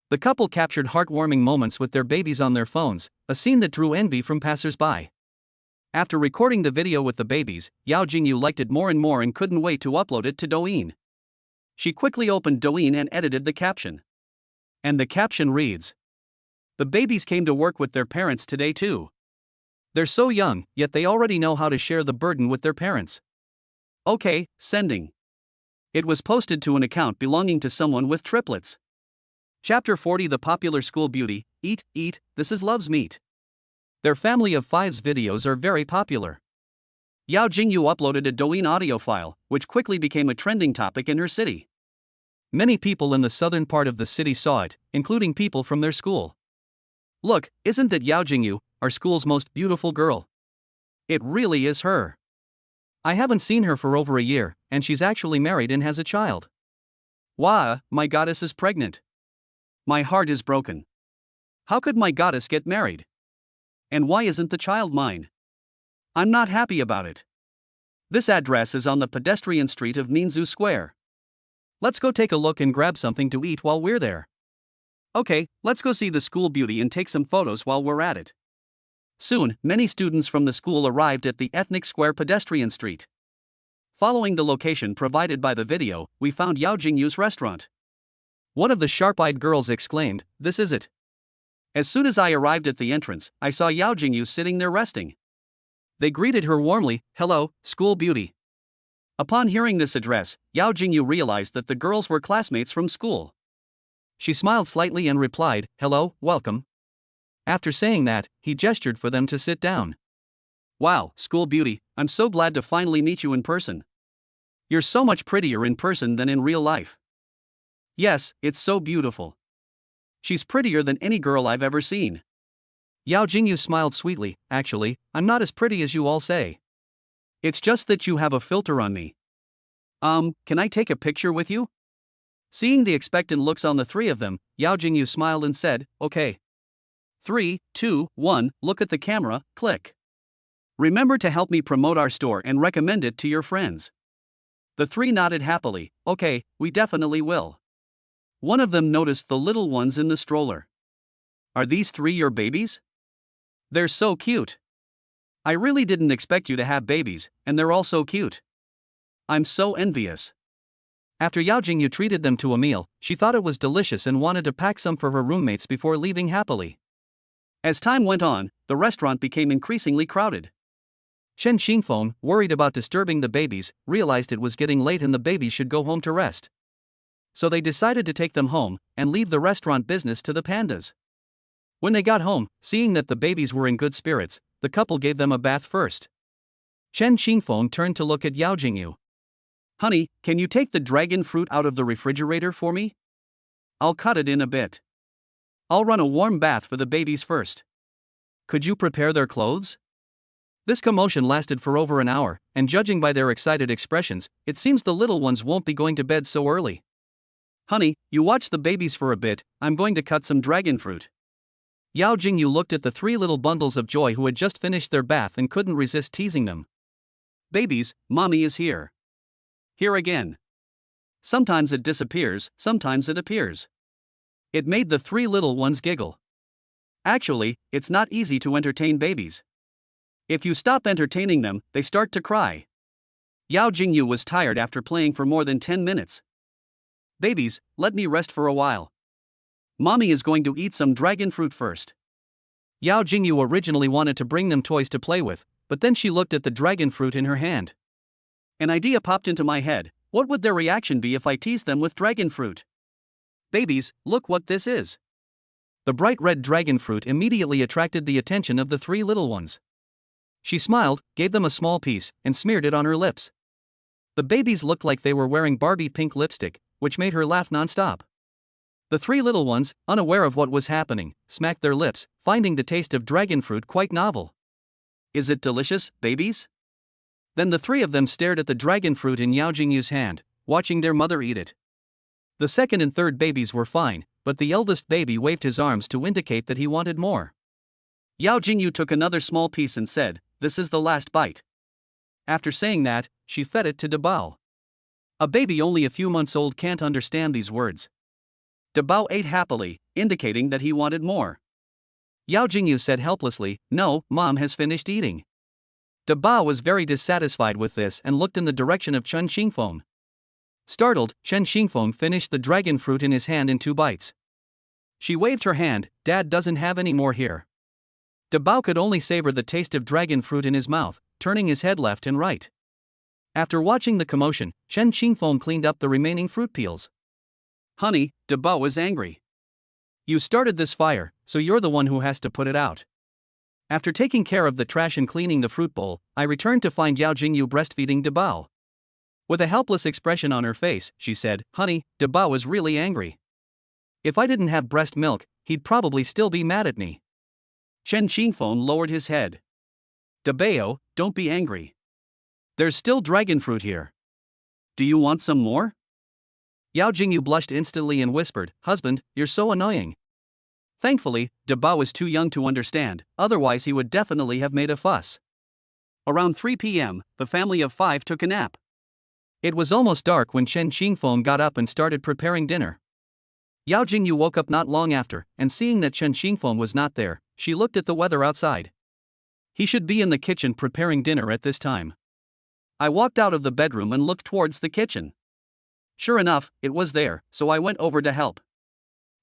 The couple captured heartwarming moments with their babies on their phones, a scene that drew envy from passers-by. After recording the video with the babies, Yao Jingyu liked it more and more and couldn't wait to upload it to Douyin. She quickly opened Douyin and edited the caption. And the caption reads: "The babies came to work with their parents today too. They're so young, yet they already know how to share the burden with their parents. Okay, sending." It was posted to an account belonging to someone with triplets. Chapter 40. The popular school beauty, Eat, Eat, This Is Love's Meat. Their family of five's videos are very popular. Yao Jingyu uploaded a Douyin audio file, which quickly became a trending topic in her city. Many people in the southern part of the city saw it, including people from their school. "Look, isn't that Yao Jingyu, our school's most beautiful girl? It really is her. I haven't seen her for over a year, and she's actually married and has a child. Wow, my goddess is pregnant. My heart is broken. How could my goddess get married? And why isn't the child mine? I'm not happy about it. This address is on the pedestrian street of Minzu Square. Let's go take a look and grab something to eat while we're there. Okay, let's go see the school beauty and take some photos while we're at it." Soon, many students from the school arrived at the Ethnic Square pedestrian street. Following the location provided by the video, we found Yao Jingyu's restaurant. One of the sharp-eyed girls exclaimed, "This is it." As soon as I arrived at the entrance, I saw Yao Jingyu sitting there resting. They greeted her warmly, "Hello, school beauty." Upon hearing this address, Yao Jingyu realized that the girls were classmates from school. She smiled slightly and replied, "Hello, welcome." After saying that, he gestured for them to sit down. "Wow, school beauty, I'm so glad to finally meet you in person. You're so much prettier in person than in real life." "Yes, it's so beautiful. She's prettier than any girl I've ever seen." Yao Jingyu smiled sweetly. "Actually, I'm not as pretty as you all say. It's just that you have a filter on me. Can I take a picture with you?" Seeing the expectant looks on the three of them, Yao Jingyu smiled and said, "Okay. 3, 2, 1, look at the camera, click. Remember to help me promote our store and recommend it to your friends." The three nodded happily. "Okay, we definitely will." One of them noticed the little ones in the stroller. "Are these three your babies? They're so cute. I really didn't expect you to have babies, and they're all so cute. I'm so envious." After Yao Jingyu treated them to a meal, she thought it was delicious and wanted to pack some for her roommates before leaving happily. As time went on, the restaurant became increasingly crowded. Chen Xingfeng, worried about disturbing the babies, realized it was getting late and the babies should go home to rest. So they decided to take them home and leave the restaurant business to the pandas. When they got home, seeing that the babies were in good spirits, the couple gave them a bath first. Chen Xingfeng turned to look at Yao Jingyu. "Honey, can you take the dragon fruit out of the refrigerator for me? I'll cut it in a bit. I'll run a warm bath for the babies first. Could you prepare their clothes?" This commotion lasted for over an hour, and judging by their excited expressions, it seems the little ones won't be going to bed so early. "Honey, you watch the babies for a bit, I'm going to cut some dragon fruit." Yao Jingyu looked at the three little bundles of joy who had just finished their bath and couldn't resist teasing them. "Babies, mommy is here. Here again. Sometimes it disappears, sometimes it appears." It made the three little ones giggle. Actually, it's not easy to entertain babies. If you stop entertaining them, they start to cry. Yao Jingyu was tired after playing for more than 10 minutes. "Babies, let me rest for a while. Mommy is going to eat some dragon fruit first." Yao Jingyu originally wanted to bring them toys to play with, but then she looked at the dragon fruit in her hand. An idea popped into my head. What would their reaction be if I teased them with dragon fruit? "Babies, look what this is." The bright red dragon fruit immediately attracted the attention of the three little ones. She smiled, gave them a small piece, and smeared it on her lips. The babies looked like they were wearing Barbie pink lipstick, which made her laugh non-stop. The three little ones, unaware of what was happening, smacked their lips, finding the taste of dragon fruit quite novel. "Is it delicious, babies?" Then the three of them stared at the dragon fruit in Yao Jingyu's hand, watching their mother eat it. The second and third babies were fine, but the eldest baby waved his arms to indicate that he wanted more. Yao Jingyu took another small piece and said, "This is the last bite." After saying that, she fed it to Dabao. A baby only a few months old can't understand these words. Dabao ate happily, indicating that he wanted more. Yao Jingyu said helplessly, "No, Mom has finished eating." De Bao was very dissatisfied with this and looked in the direction of Chen Xingfeng. Startled, Chen Xingfeng finished the dragon fruit in his hand in 2 bites. She waved her hand, "Dad doesn't have any more here." De Bao could only savor the taste of dragon fruit in his mouth, turning his head left and right. After watching the commotion, Chen Xingfeng cleaned up the remaining fruit peels. "Honey," De Bao was angry. "You started this fire, so you're the one who has to put it out." After taking care of the trash and cleaning the fruit bowl, I returned to find Yao Jingyu breastfeeding De Bao. With a helpless expression on her face, she said, "Honey, De Bao is really angry. If I didn't have breast milk, he'd probably still be mad at me." Chen Xingfeng lowered his head. "De Bao, don't be angry. There's still dragon fruit here. Do you want some more?" Yao Jingyu blushed instantly and whispered, "Husband, you're so annoying." Thankfully, De Bao was too young to understand, otherwise he would definitely have made a fuss. Around 3 p.m., the family of 5 took a nap. It was almost dark when Chen Xingfeng got up and started preparing dinner. Yao Jingyu woke up not long after, and seeing that Chen Xingfeng was not there, she looked at the weather outside. He should be in the kitchen preparing dinner at this time. I walked out of the bedroom and looked towards the kitchen. Sure enough, it was there, so I went over to help.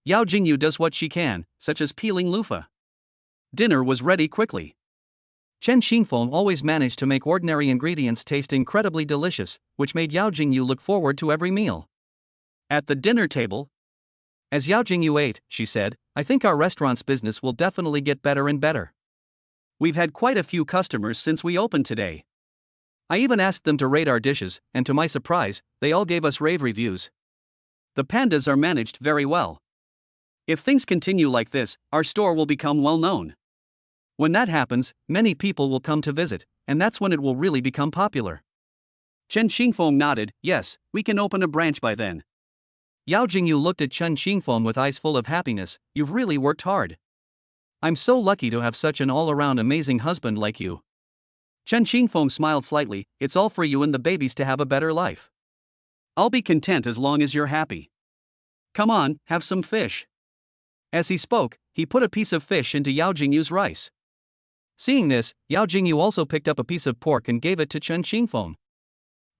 Yao Jingyu does what she can, such as peeling loofah. Dinner was ready quickly. Chen Xingfeng always managed to make ordinary ingredients taste incredibly delicious, which made Yao Jingyu look forward to every meal. At the dinner table, as Yao Jingyu ate, she said, "I think our restaurant's business will definitely get better and better. We've had quite a few customers since we opened today. I even asked them to rate our dishes, and to my surprise, they all gave us rave reviews. The pandas are managed very well. If things continue like this, our store will become well known. When that happens, many people will come to visit, and that's when it will really become popular." Chen Xingfeng nodded, "Yes, we can open a branch by then." Yao Jingyu looked at Chen Xingfeng with eyes full of happiness. "You've really worked hard. I'm so lucky to have such an all-around amazing husband like you." Chen Xingfeng smiled slightly, "It's all for you and the babies to have a better life. I'll be content as long as you're happy. Come on, have some fish." As he spoke, he put a piece of fish into Yao Jingyu's rice. Seeing this, Yao Jingyu also picked up a piece of pork and gave it to Chen Xingfeng.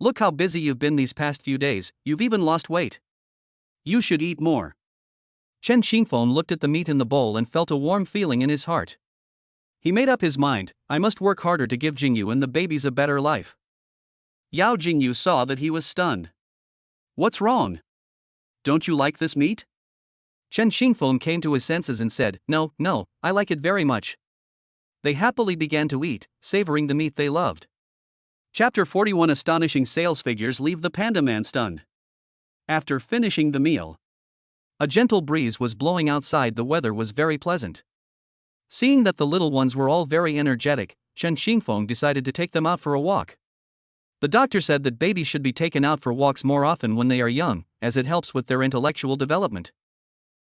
"Look how busy you've been these past few days, you've even lost weight. You should eat more." Chen Xingfeng looked at the meat in the bowl and felt a warm feeling in his heart. He made up his mind, "I must work harder to give Jingyu and the babies a better life." Yao Jingyu saw that he was stunned. "What's wrong? Don't you like this meat?" Chen Xingfeng came to his senses and said, No, I like it very much." They happily began to eat, savoring the meat they loved. Chapter 41 Astonishing sales figures leave the Panda Man stunned. After finishing the meal, a gentle breeze was blowing outside. The weather was very pleasant. Seeing that the little ones were all very energetic, Chen Xingfeng decided to take them out for a walk. The doctor said that babies should be taken out for walks more often when they are young, as it helps with their intellectual development.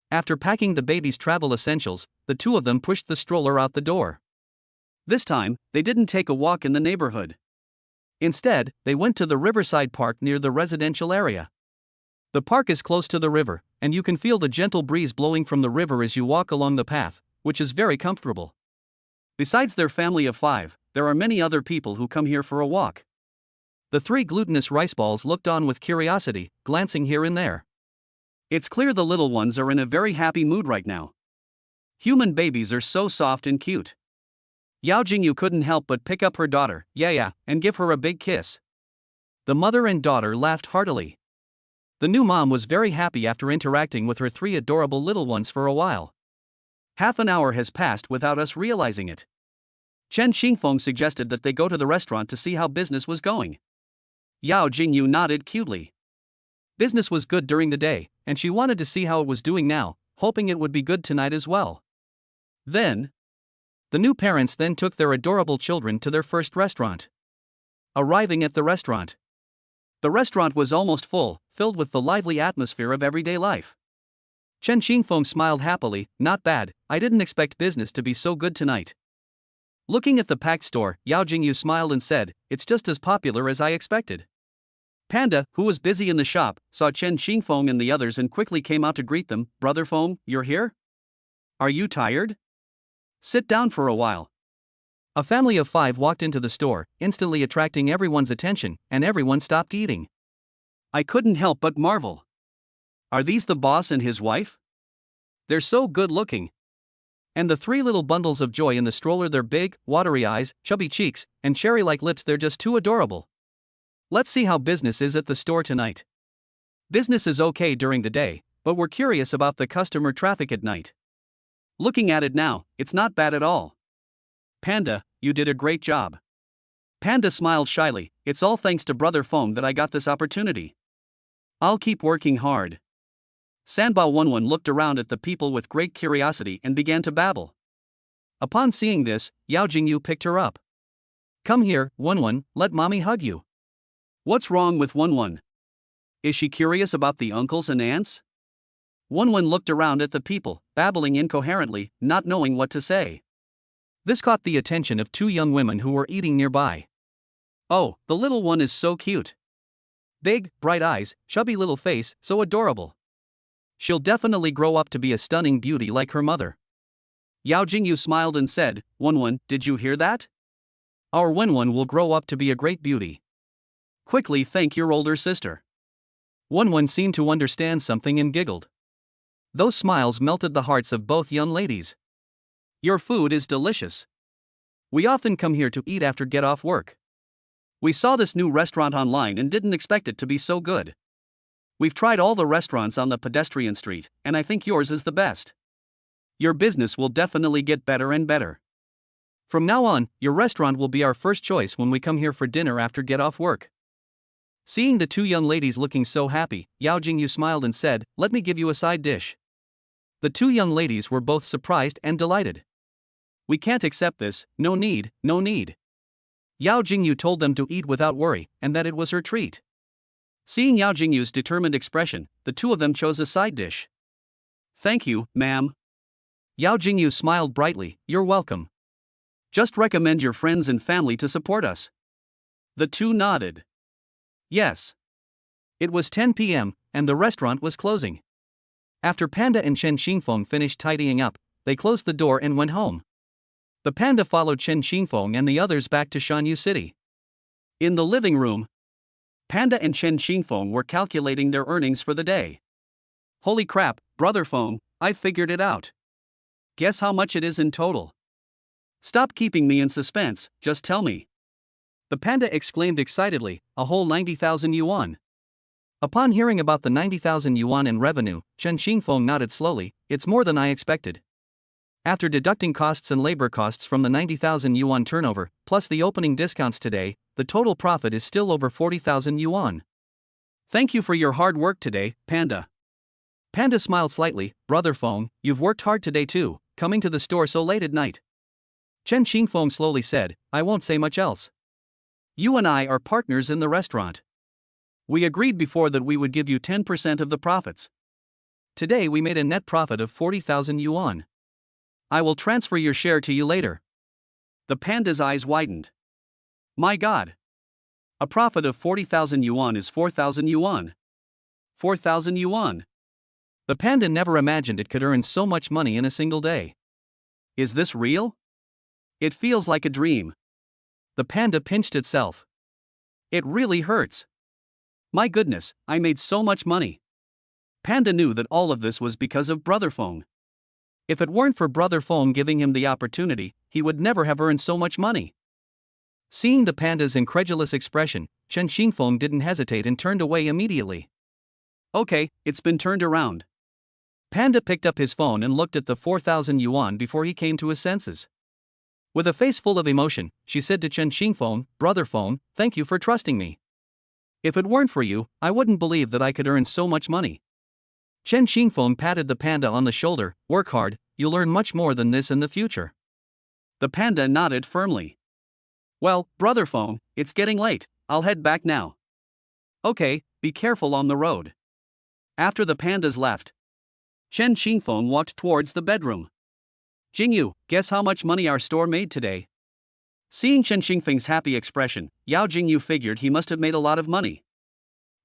After packing the baby's travel essentials, the two of them pushed the stroller out the door. This time, they didn't take a walk in the neighborhood. Instead, they went to the riverside park near the residential area. The park is close to the river, and you can feel the gentle breeze blowing from the river as you walk along the path, which is very comfortable. Besides their family of 5, there are many other people who come here for a walk. The 3 glutinous rice balls looked on with curiosity, glancing here and there. It's clear the little ones are in a very happy mood right now. Human babies are so soft and cute. Yao Jingyu couldn't help but pick up her daughter, Yaya, and give her a big kiss. The mother and daughter laughed heartily. The new mom was very happy after interacting with her 3 adorable little ones for a while. Half an hour has passed without us realizing it. Chen Xingfeng suggested that they go to the restaurant to see how business was going. Yao Jingyu nodded cutely. Business was good during the day, and she wanted to see how it was doing now, hoping it would be good tonight as well. The new parents then took their adorable children to their first restaurant. Arriving at the restaurant, the restaurant was almost full, filled with the lively atmosphere of everyday life. Chen Xingfeng smiled happily, "Not bad, I didn't expect business to be so good tonight." Looking at the packed store, Yao Jingyu smiled and said, "It's just as popular as I expected." Panda, who was busy in the shop, saw Chen Xingfeng and the others and quickly came out to greet them. "Brother Feng, you're here? Are you tired? Sit down for a while." A family of 5 walked into the store, instantly attracting everyone's attention, and everyone stopped eating. I couldn't help but marvel. Are these the boss and his wife? They're so good looking. And the 3 little bundles of joy in the stroller, their big, watery eyes, chubby cheeks, and cherry-like lips, they're just too adorable. Let's see how business is at the store tonight. Business is okay during the day, but we're curious about the customer traffic at night. Looking at it now, it's not bad at all. Panda, you did a great job. Panda smiled shyly. It's all thanks to Brother Fong that I got this opportunity. I'll keep working hard. Sanbao Wenwen looked around at the people with great curiosity and began to babble. Upon seeing this, Yao Jingyu picked her up. Come here, Wenwen, let mommy hug you. What's wrong with Wenwen? Is she curious about the uncles and aunts? Wenwen looked around at the people, babbling incoherently, not knowing what to say. This caught the attention of 2 young women who were eating nearby. Oh, the little one is so cute. Big, bright eyes, chubby little face, so adorable. She'll definitely grow up to be a stunning beauty like her mother. Yao Jingyu smiled and said, Wenwen, did you hear that? Our Wenwen will grow up to be a great beauty. Quickly thank your older sister. Wenwen seemed to understand something and giggled. Those smiles melted the hearts of both young ladies. Your food is delicious. We often come here to eat after get off work. We saw this new restaurant online and didn't expect it to be so good. We've tried all the restaurants on the pedestrian street, and I think yours is the best. Your business will definitely get better and better. From now on, your restaurant will be our first choice when we come here for dinner after get off work. Seeing the 2 young ladies looking so happy, Yao Jingyu smiled and said, let me give you a side dish. The 2 young ladies were both surprised and delighted. We can't accept this, no need, no need. Yao Jingyu told them to eat without worry, and that it was her treat. Seeing Yao Jingyu's determined expression, the 2 of them chose a side dish. Thank you, ma'am. Yao Jingyu smiled brightly, you're welcome. Just recommend your friends and family to support us. The 2 nodded. Yes. It was 10 p.m., and the restaurant was closing. After Panda and Chen Xingfeng finished tidying up, they closed the door and went home. The panda followed Chen Xingfeng and the others back to Shanyu City. In the living room, Panda and Chen Xingfeng were calculating their earnings for the day. Holy crap, Brother Feng, I figured it out. Guess how much it is in total? Stop keeping me in suspense, just tell me. The panda exclaimed excitedly, a whole 90,000 yuan. Upon hearing about the 90,000 yuan in revenue, Chen Xingfeng nodded slowly, it's more than I expected. After deducting costs and labor costs from the 90,000 yuan turnover, plus the opening discounts today, the total profit is still over 40,000 yuan. Thank you for your hard work today, Panda. Panda smiled slightly, Brother Feng, you've worked hard today too, coming to the store so late at night. Chen Xingfeng slowly said, I won't say much else. You and I are partners in the restaurant. We agreed before that we would give you 10% of the profits. Today we made a net profit of 40,000 yuan. I will transfer your share to you later. The panda's eyes widened. My God! A profit of 40,000 yuan is 4,000 yuan. 4,000 yuan. The panda never imagined it could earn so much money in a single day. Is this real? It feels like a dream. The panda pinched itself. It really hurts. My goodness, I made so much money. Panda knew that all of this was because of Brother Feng. If it weren't for Brother Feng giving him the opportunity, he would never have earned so much money. Seeing the panda's incredulous expression, Chen Xingfeng didn't hesitate and turned away immediately. Okay, it's been turned around. Panda picked up his phone and looked at the 4,000 yuan before he came to his senses. With a face full of emotion, she said to Chen Xingfeng, Brother Feng, thank you for trusting me. If it weren't for you, I wouldn't believe that I could earn so much money. Chen Xingfeng patted the panda on the shoulder, work hard, you'll earn much more than this in the future. The panda nodded firmly. Well, Brother Feng, it's getting late, I'll head back now. Okay, be careful on the road. After the pandas left, Chen Xingfeng walked towards the bedroom. Jingyu, guess how much money our store made today? Seeing Chen Xingfeng's happy expression, Yao Jingyu figured he must have made a lot of money.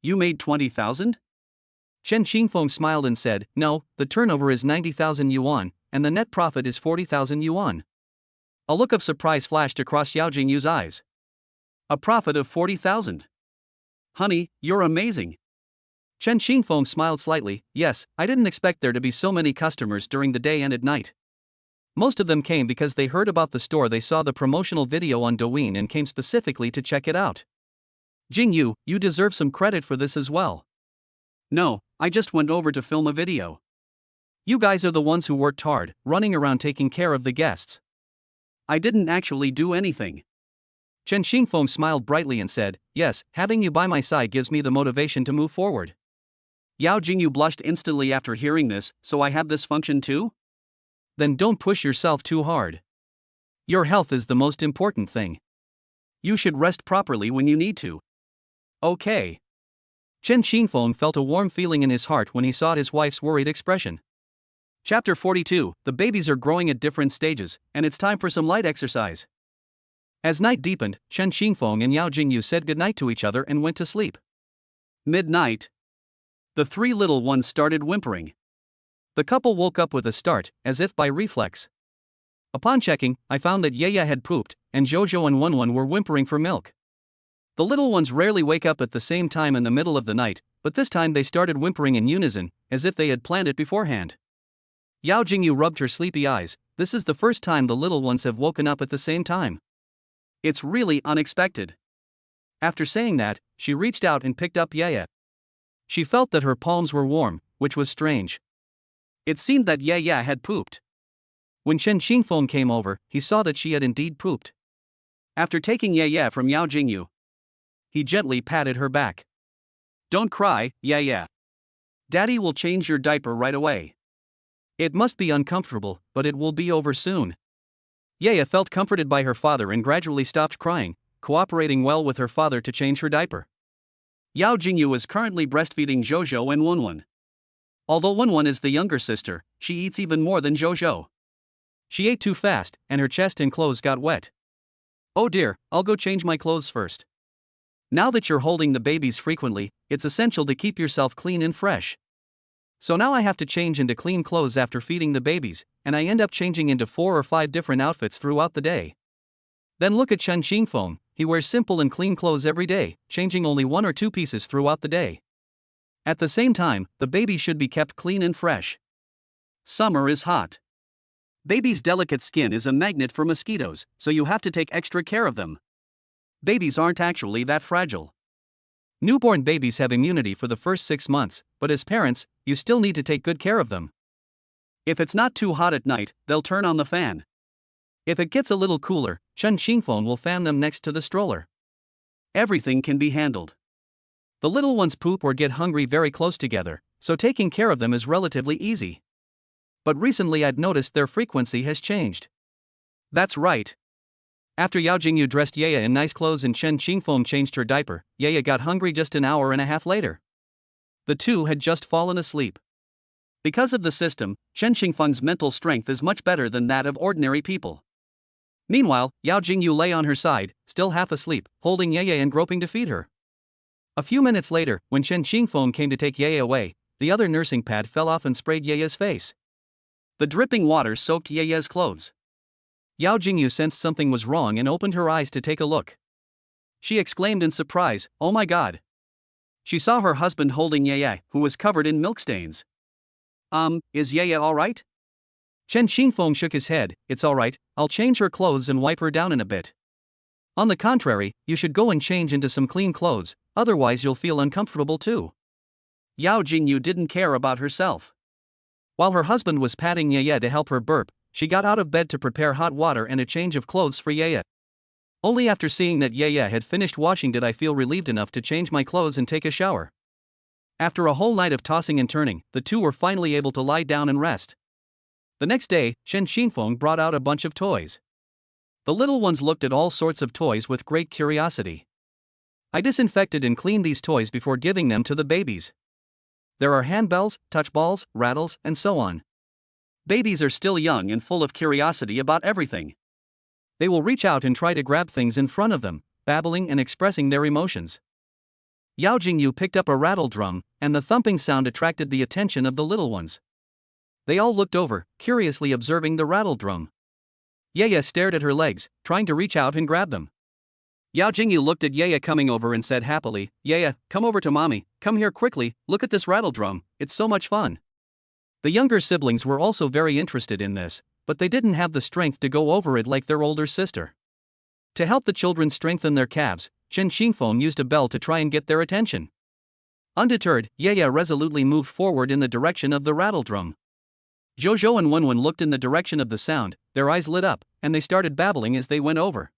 You made 20,000? Chen Xingfeng smiled and said, no, the turnover is 90,000 yuan, and the net profit is 40,000 yuan. A look of surprise flashed across Yao Jingyu's eyes. A profit of 40,000. Honey, you're amazing. Chen Xingfeng smiled slightly. Yes, I didn't expect there to be so many customers during the day and at night. Most of them came because they heard about the store. They saw the promotional video on Douyin and came specifically to check it out. Jingyu, you deserve some credit for this as well. No, I just went over to film a video. You guys are the ones who worked hard, running around taking care of the guests. I didn't actually do anything. Chen Xingfeng smiled brightly and said, yes, having you by my side gives me the motivation to move forward. Yao Jingyu blushed instantly after hearing this. So I have this function too? Then don't push yourself too hard. Your health is the most important thing. You should rest properly when you need to. Okay. Chen Xingfeng felt a warm feeling in his heart when he saw his wife's worried expression. Chapter 42, the babies are growing at different stages, and it's time for some light exercise. As night deepened, Chen Xingfeng and Yao Jingyu said goodnight to each other and went to sleep. Midnight. The three little ones started whimpering. The couple woke up with a start, as if by reflex. Upon checking, I found that Yaya had pooped, and Jojo and Wenwen were whimpering for milk. The little ones rarely wake up at the same time in the middle of the night, but this time they started whimpering in unison, as if they had planned it beforehand. Yao Jingyu rubbed her sleepy eyes. This is the first time the little ones have woken up at the same time. It's really unexpected. After saying that, she reached out and picked up Yaya. She felt that her palms were warm, which was strange. It seemed that Yaya had pooped. When Chen Xingfeng came over, he saw that she had indeed pooped. After taking Yaya from Yao Jingyu, he gently patted her back. Don't cry, Yaya. Daddy will change your diaper right away. It must be uncomfortable, but it will be over soon. Yaya felt comforted by her father and gradually stopped crying, cooperating well with her father to change her diaper. Yao Jingyu is currently breastfeeding Jojo and Wenwen. Although Wenwen is the younger sister, she eats even more than Jojo. She ate too fast, and her chest and clothes got wet. Oh dear, I'll go change my clothes first. Now that you're holding the babies frequently, it's essential to keep yourself clean and fresh. So now I have to change into clean clothes after feeding the babies, and I end up changing into 4 or 5 different outfits throughout the day. Then look at Chen Xingfeng, he wears simple and clean clothes every day, changing only 1 or 2 pieces throughout the day. At the same time, the baby should be kept clean and fresh. Summer is hot. Baby's delicate skin is a magnet for mosquitoes, so you have to take extra care of them. Babies aren't actually that fragile. Newborn babies have immunity for the first 6 months, but as parents, you still need to take good care of them. If it's not too hot at night, they'll turn on the fan. If it gets a little cooler, Chen Xingfeng will fan them next to the stroller. Everything can be handled. The little ones poop or get hungry very close together, so taking care of them is relatively easy. But recently I'd noticed their frequency has changed. That's right. After Yao Jingyu dressed Yaya in nice clothes and Chen Xingfeng changed her diaper, Yaya got hungry just an hour and a half later. The two had just fallen asleep. Because of the system, Chen Xingfeng's mental strength is much better than that of ordinary people. Meanwhile, Yao Jingyu lay on her side, still half asleep, holding Yaya and groping to feed her. A few minutes later, when Chen Xingfeng came to take Yaya away, the other nursing pad fell off and sprayed Yaya's face. The dripping water soaked Yaya's clothes. Yao Jingyu sensed something was wrong and opened her eyes to take a look. She exclaimed in surprise, "Oh my god." She saw her husband holding Yaya, who was covered in milk stains. Is Yaya alright? Chen Xingfeng shook his head. It's alright, I'll change her clothes and wipe her down in a bit. On the contrary, you should go and change into some clean clothes, otherwise you'll feel uncomfortable too. Yao Jingyu didn't care about herself. While her husband was patting Yaya to help her burp, she got out of bed to prepare hot water and a change of clothes for Yaya. Only after seeing that Yaya had finished washing did I feel relieved enough to change my clothes and take a shower. After a whole night of tossing and turning, the two were finally able to lie down and rest. The next day, Chen Xingfeng brought out a bunch of toys. The little ones looked at all sorts of toys with great curiosity. I disinfected and cleaned these toys before giving them to the babies. There are handbells, touch balls, rattles, and so on. Babies are still young and full of curiosity about everything. They will reach out and try to grab things in front of them, babbling and expressing their emotions. Yao Jingyu picked up a rattle drum, and the thumping sound attracted the attention of the little ones. They all looked over, curiously observing the rattle drum. Yaya stared at her legs, trying to reach out and grab them. Yao Jingyu looked at Yaya coming over and said happily, "Yaya, come over to mommy, come here quickly, look at this rattle drum, it's so much fun." The younger siblings were also very interested in this, but they didn't have the strength to go over it like their older sister. To help the children strengthen their calves, Chen Xingfeng used a bell to try and get their attention. Undeterred, Yaya resolutely moved forward in the direction of the rattle drum. Zhozhou and Wenwen looked in the direction of the sound, their eyes lit up, and they started babbling as they went over.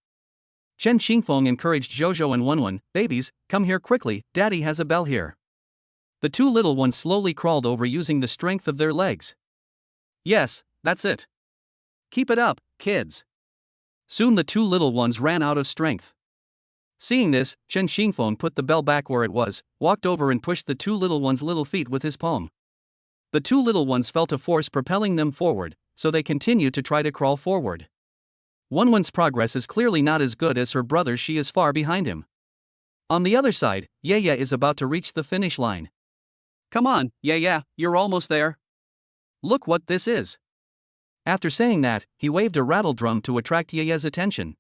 Chen Xingfeng encouraged Zhozhou and Wenwen, "Babies, come here quickly, daddy has a bell here." The two little ones slowly crawled over using the strength of their legs. "Yes, that's it. Keep it up, kids." Soon the two little ones ran out of strength. Seeing this, Chen Xingfeng put the bell back where it was, walked over and pushed the two little ones' little feet with his palm. The two little ones felt a force propelling them forward, so they continued to try to crawl forward. Wenwen's progress is clearly not as good as her brother's, she is far behind him. On the other side, Yaya is about to reach the finish line. "Come on, Yaya, you're almost there. Look what this is." After saying that, he waved a rattle drum to attract Yaya's attention.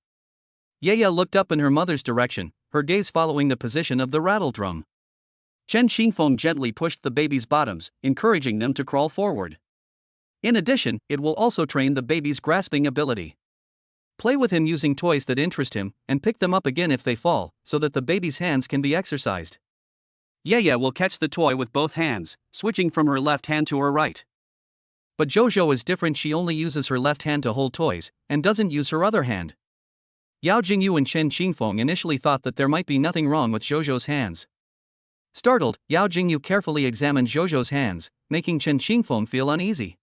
Yaya looked up in her mother's direction, her gaze following the position of the rattle drum. Chen Xingfeng gently pushed the baby's bottoms, encouraging them to crawl forward. In addition, it will also train the baby's grasping ability. Play with him using toys that interest him, and pick them up again if they fall, so that the baby's hands can be exercised. Yaya will catch the toy with both hands, switching from her left hand to her right. But Zhozhou is different, she only uses her left hand to hold toys, and doesn't use her other hand. Yao Jingyu and Chen Xingfeng initially thought that there might be nothing wrong with Zhozhou's hands. Startled, Yao Jingyu carefully examined Zhozhou's hands, making Chen Xingfeng feel uneasy.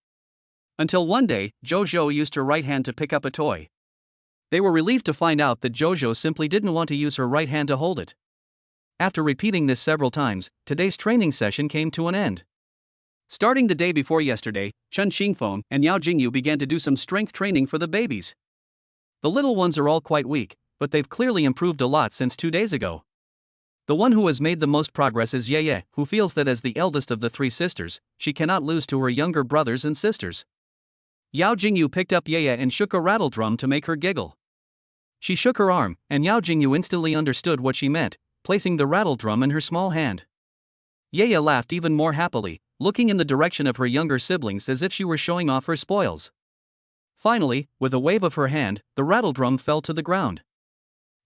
Until one day, Zhozhou used her right hand to pick up a toy. They were relieved to find out that Zhozhou simply didn't want to use her right hand to hold it. After repeating this several times, today's training session came to an end. Starting the day before yesterday, Chen Xingfeng and Yao Jingyu began to do some strength training for the babies. The little ones are all quite weak, but they've clearly improved a lot since 2 days ago. The one who has made the most progress is Yeye, who feels that as the eldest of the three sisters, she cannot lose to her younger brothers and sisters. Yao Jingyu picked up Yeye and shook a rattle drum to make her giggle. She shook her arm, and Yao Jingyu instantly understood what she meant, placing the rattle drum in her small hand. Yeye laughed even more happily, looking in the direction of her younger siblings as if she were showing off her spoils. Finally, with a wave of her hand, the rattle drum fell to the ground.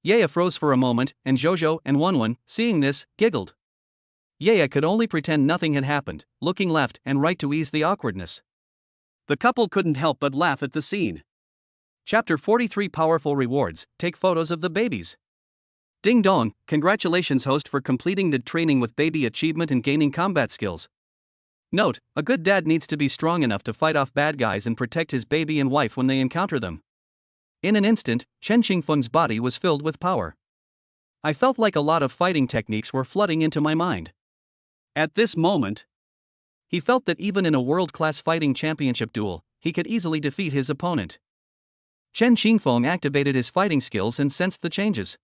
Yeye froze for a moment, and Zhozhou and Wenwen, seeing this, giggled. Yeye could only pretend nothing had happened, looking left and right to ease the awkwardness. The couple couldn't help but laugh at the scene. Chapter 43 Powerful Rewards, take photos of the babies. Ding dong, congratulations host for completing the training with baby achievement and gaining combat skills. Note, a good dad needs to be strong enough to fight off bad guys and protect his baby and wife when they encounter them. In an instant, Chen Xingfeng's body was filled with power. I felt like a lot of fighting techniques were flooding into my mind. At this moment, he felt that even in a world-class fighting championship duel, he could easily defeat his opponent. Chen Xingfeng activated his fighting skills and sensed the changes.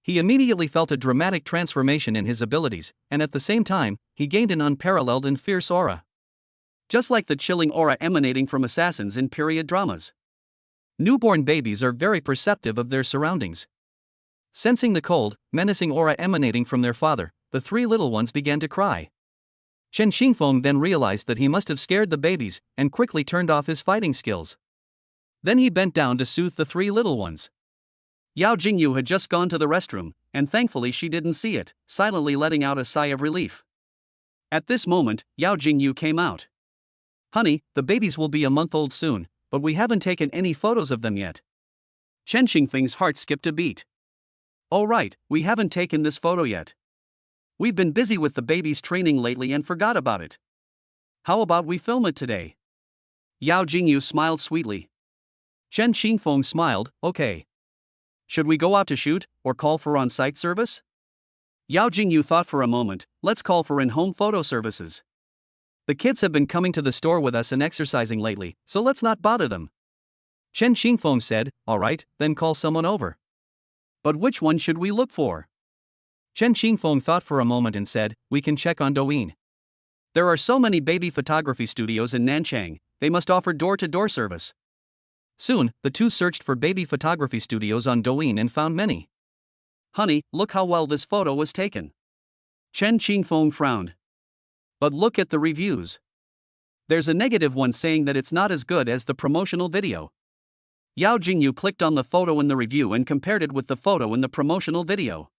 He immediately felt a dramatic transformation in his abilities, and at the same time, he gained an unparalleled and fierce aura. Just like the chilling aura emanating from assassins in period dramas. Newborn babies are very perceptive of their surroundings. Sensing the cold, menacing aura emanating from their father, the three little ones began to cry. Chen Xingfeng then realized that he must have scared the babies, and quickly turned off his fighting skills. Then he bent down to soothe the three little ones. Yao Jingyu had just gone to the restroom, and thankfully she didn't see it, silently letting out a sigh of relief. At this moment, Yao Jingyu came out. "Honey, the babies will be a month old soon, but we haven't taken any photos of them yet." Chen Xingfeng's heart skipped a beat. "Oh right, we haven't taken this photo yet. We've been busy with the babies' training lately and forgot about it. How about we film it today?" Yao Jingyu smiled sweetly. Chen Xingfeng smiled, "Okay. Should we go out to shoot, or call for on-site service?" Yao Jingyu thought for a moment, "Let's call for in-home photo services. The kids have been coming to the store with us and exercising lately, so let's not bother them." Chen Xingfeng said, "Alright, then call someone over. But which one should we look for?" Chen Xingfeng thought for a moment and said, "We can check on Douyin. There are so many baby photography studios in Nanchang, they must offer door-to-door service." Soon, the two searched for baby photography studios on Douyin and found many. Honey, look how well this photo was taken. Chen Qingfeng frowned. But look at the reviews. There's a negative one saying that it's not as good as the promotional video. Yao Jingyu clicked on the photo in the review and compared it with the photo in the promotional video.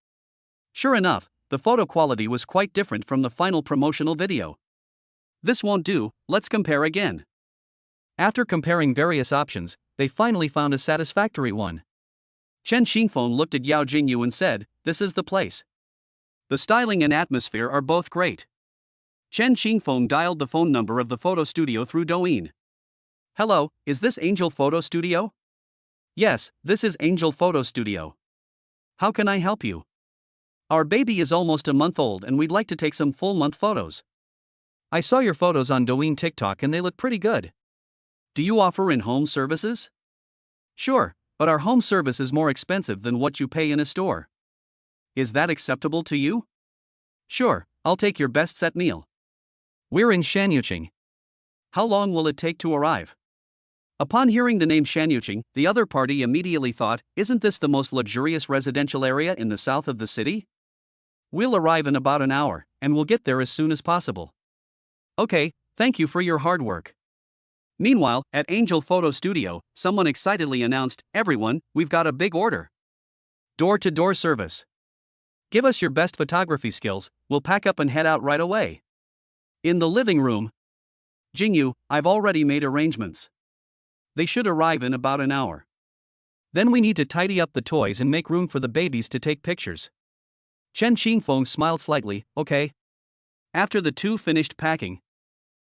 Sure enough, the photo quality was quite different from the final promotional video. This won't do, let's compare again. After comparing various options, they finally found a satisfactory one. Chen Qingfeng looked at Yao Jingyu and said, "This is the place. The styling and atmosphere are both great." Chen Qingfeng dialed the phone number of the photo studio through Douyin. "Hello, is this Angel Photo Studio?" "Yes, this is Angel Photo Studio. How can I help you?" "Our baby is almost a month old and we'd like to take some full-month photos. I saw your photos on Douyin TikTok and they look pretty good. Do you offer in-home services?" "Sure, but our home service is more expensive than what you pay in a store. Is that acceptable to you?" "Sure, I'll take your best set meal. We're in Shanyuqing. How long will it take to arrive?" Upon hearing the name Shanyuqing, the other party immediately thought, "Isn't this the most luxurious residential area in the south of the city? We'll arrive in about an hour, and we'll get there as soon as possible." "Okay, thank you for your hard work." Meanwhile, at Angel Photo Studio, someone excitedly announced, "Everyone, we've got a big order. Door-to-door service. Give us your best photography skills, we'll pack up and head out right away." In the living room. "Jingyu, I've already made arrangements. They should arrive in about an hour. Then we need to tidy up the toys and make room for the babies to take pictures." Chen Qingfeng smiled slightly, "Okay." After the two finished packing,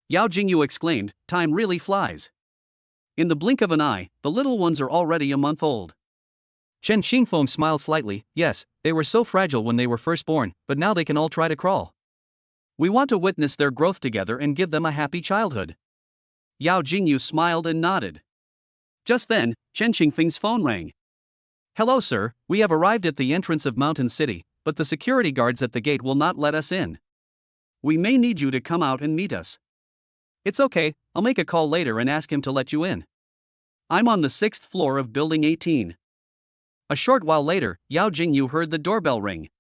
Yao Jingyu exclaimed, "Time really flies. In the blink of an eye, the little ones are already a month old." Chen Qingfeng smiled slightly, "Yes, they were so fragile when they were first born, but now they can all try to crawl. We want to witness their growth together and give them a happy childhood." Yao Jingyu smiled and nodded. Just then, Chen Qingfeng's phone rang. "Hello sir, we have arrived at the entrance of Mountain City, but the security guards at the gate will not let us in. We may need you to come out and meet us." "It's okay, I'll make a call later and ask him to let you in. I'm on the 6th floor of Building 18. A short while later, Yao Jingyu heard the doorbell ring.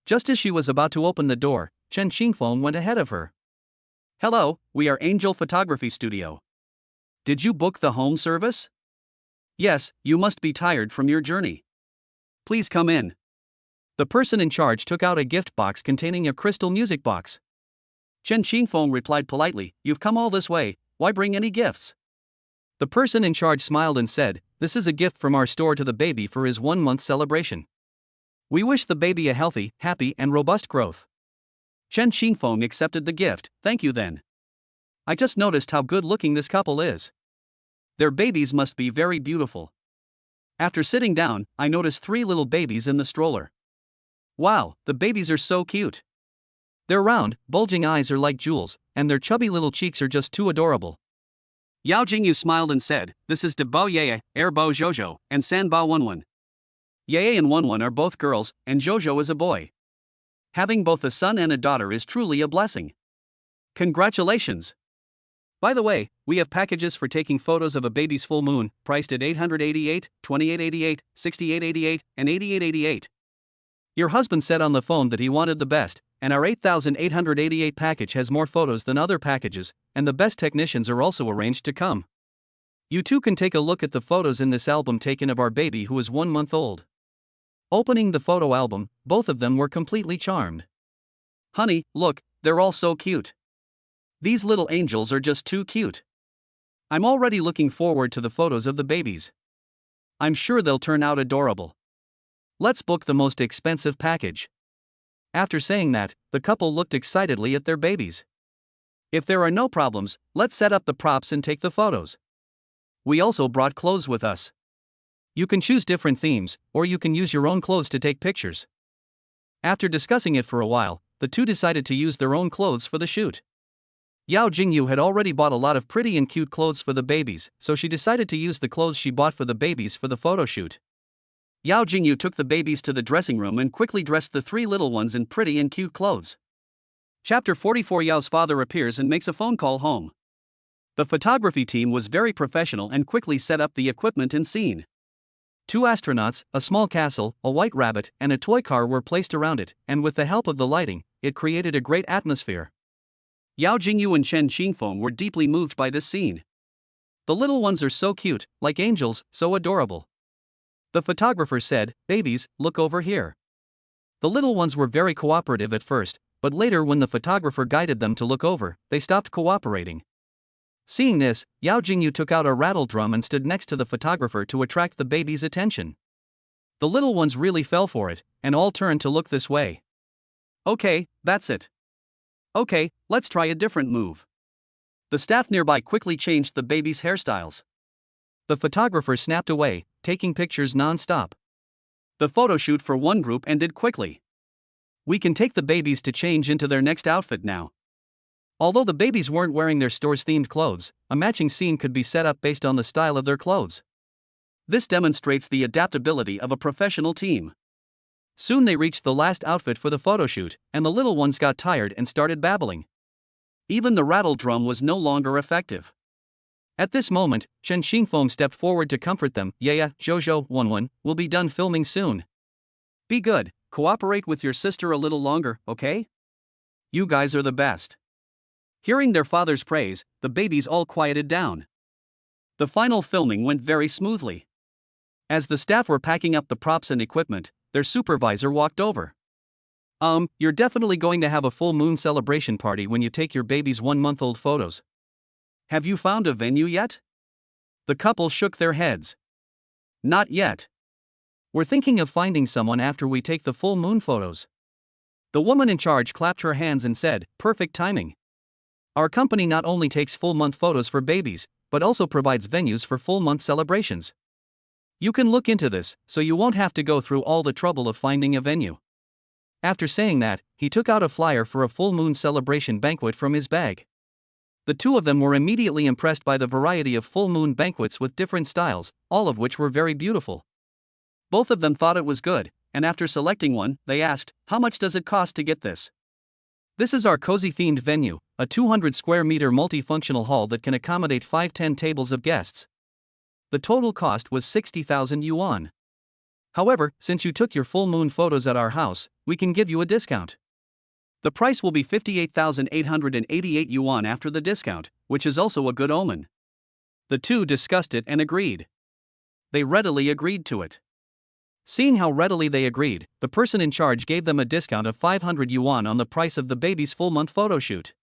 Just as she was about to open the door, Chen Qingfeng went ahead of her. "Hello, we are Angel Photography Studio. Did you book the home service?" "Yes, you must be tired from your journey. Please come in." The person in charge took out a gift box containing a crystal music box. Chen Qingfeng replied politely, "You've come all this way, why bring any gifts?" The person in charge smiled and said, "This is a gift from our store to the baby for his 1-month celebration. We wish the baby a healthy, happy, and robust growth." Chen Qingfeng accepted the gift. "Thank you then. I just noticed how good looking this couple is. Their babies must be very beautiful." After sitting down, I noticed 3 little babies in the stroller. Wow, the babies are so cute. Their round, bulging eyes are like jewels, and their chubby little cheeks are just too adorable. Yao Jingyu smiled and said, "This is Debo Yeye, Erbo Zhozhou, and Sanbao Wenwen. Yeye and Wenwen are both girls, and Zhozhou is a boy. Having both a son and a daughter is truly a blessing. Congratulations. By the way, we have packages for taking photos of a baby's full moon, priced at 888, 2888, 6888, and 8888. Your husband said on the phone that he wanted the best, and our 8888 package has more photos than other packages, and the best technicians are also arranged to come. You too can take a look at the photos in this album taken of our baby who is 1 month old." Opening the photo album, both of them were completely charmed. "Honey, look, they're all so cute. These little angels are just too cute. I'm already looking forward to the photos of the babies. I'm sure they'll turn out adorable. Let's book the most expensive package." After saying that, the couple looked excitedly at their babies. "If there are no problems, let's set up the props and take the photos. We also brought clothes with us. You can choose different themes, or you can use your own clothes to take pictures." After discussing it for a while, the two decided to use their own clothes for the shoot. Yao Jingyu had already bought a lot of pretty and cute clothes for the babies, so she decided to use the clothes she bought for the babies for the photo shoot. Yao Jingyu took the babies to the dressing room and quickly dressed the 3 little ones in pretty and cute clothes. Chapter 44. Yao's father appears and makes a phone call home. The photography team was very professional and quickly set up the equipment and scene. 2 astronauts, a small castle, a white rabbit, and a toy car were placed around it, and with the help of the lighting, it created a great atmosphere. Yao Jingyu and Chen Xingfeng were deeply moved by this scene. The little ones are so cute, like angels, so adorable. The photographer said, "Babies, look over here." The little ones were very cooperative at first, but later when the photographer guided them to look over, they stopped cooperating. Seeing this, Yao Jingyu took out a rattle drum and stood next to the photographer to attract the baby's attention. The little ones really fell for it, and all turned to look this way. "Okay, that's it. Okay, let's try a different move." The staff nearby quickly changed the baby's hairstyles. The photographer snapped away, taking pictures non-stop. The photo shoot for one group ended quickly. "We can take the babies to change into their next outfit now." Although the babies weren't wearing their store's themed clothes, a matching scene could be set up based on the style of their clothes. This demonstrates the adaptability of a professional team. Soon they reached the last outfit for the photo shoot, and the little ones got tired and started babbling. Even the rattle drum was no longer effective. At this moment, Chen Xingfeng stepped forward to comfort them. "Yeah, Zhozhou, Wenwen, we'll be done filming soon. Be good, cooperate with your sister a little longer, okay? You guys are the best." Hearing their father's praise, the babies all quieted down. The final filming went very smoothly. As the staff were packing up the props and equipment, their supervisor walked over. You're definitely going to have a full moon celebration party when you take your baby's 1-month-old photos. Have you found a venue yet?" The couple shook their heads. "Not yet. We're thinking of finding someone after we take the full moon photos." The woman in charge clapped her hands and said, "Perfect timing. Our company not only takes full month photos for babies, but also provides venues for full month celebrations. You can look into this, so you won't have to go through all the trouble of finding a venue." After saying that, he took out a flyer for a full moon celebration banquet from his bag. The two of them were immediately impressed by the variety of full moon banquets with different styles, all of which were very beautiful. Both of them thought it was good, and after selecting one, they asked, "How much does it cost to get this?" "This is our cozy themed venue, a 200 square meter multifunctional hall that can accommodate 5-10 tables of guests. The total cost was 60,000 yuan. However, since you took your full moon photos at our house, we can give you a discount. The price will be 58,888 yuan after the discount, which is also a good omen." The two discussed it and agreed. They readily agreed to it. Seeing how readily they agreed, the person in charge gave them a discount of 500 yuan on the price of the baby's full month photo shoot.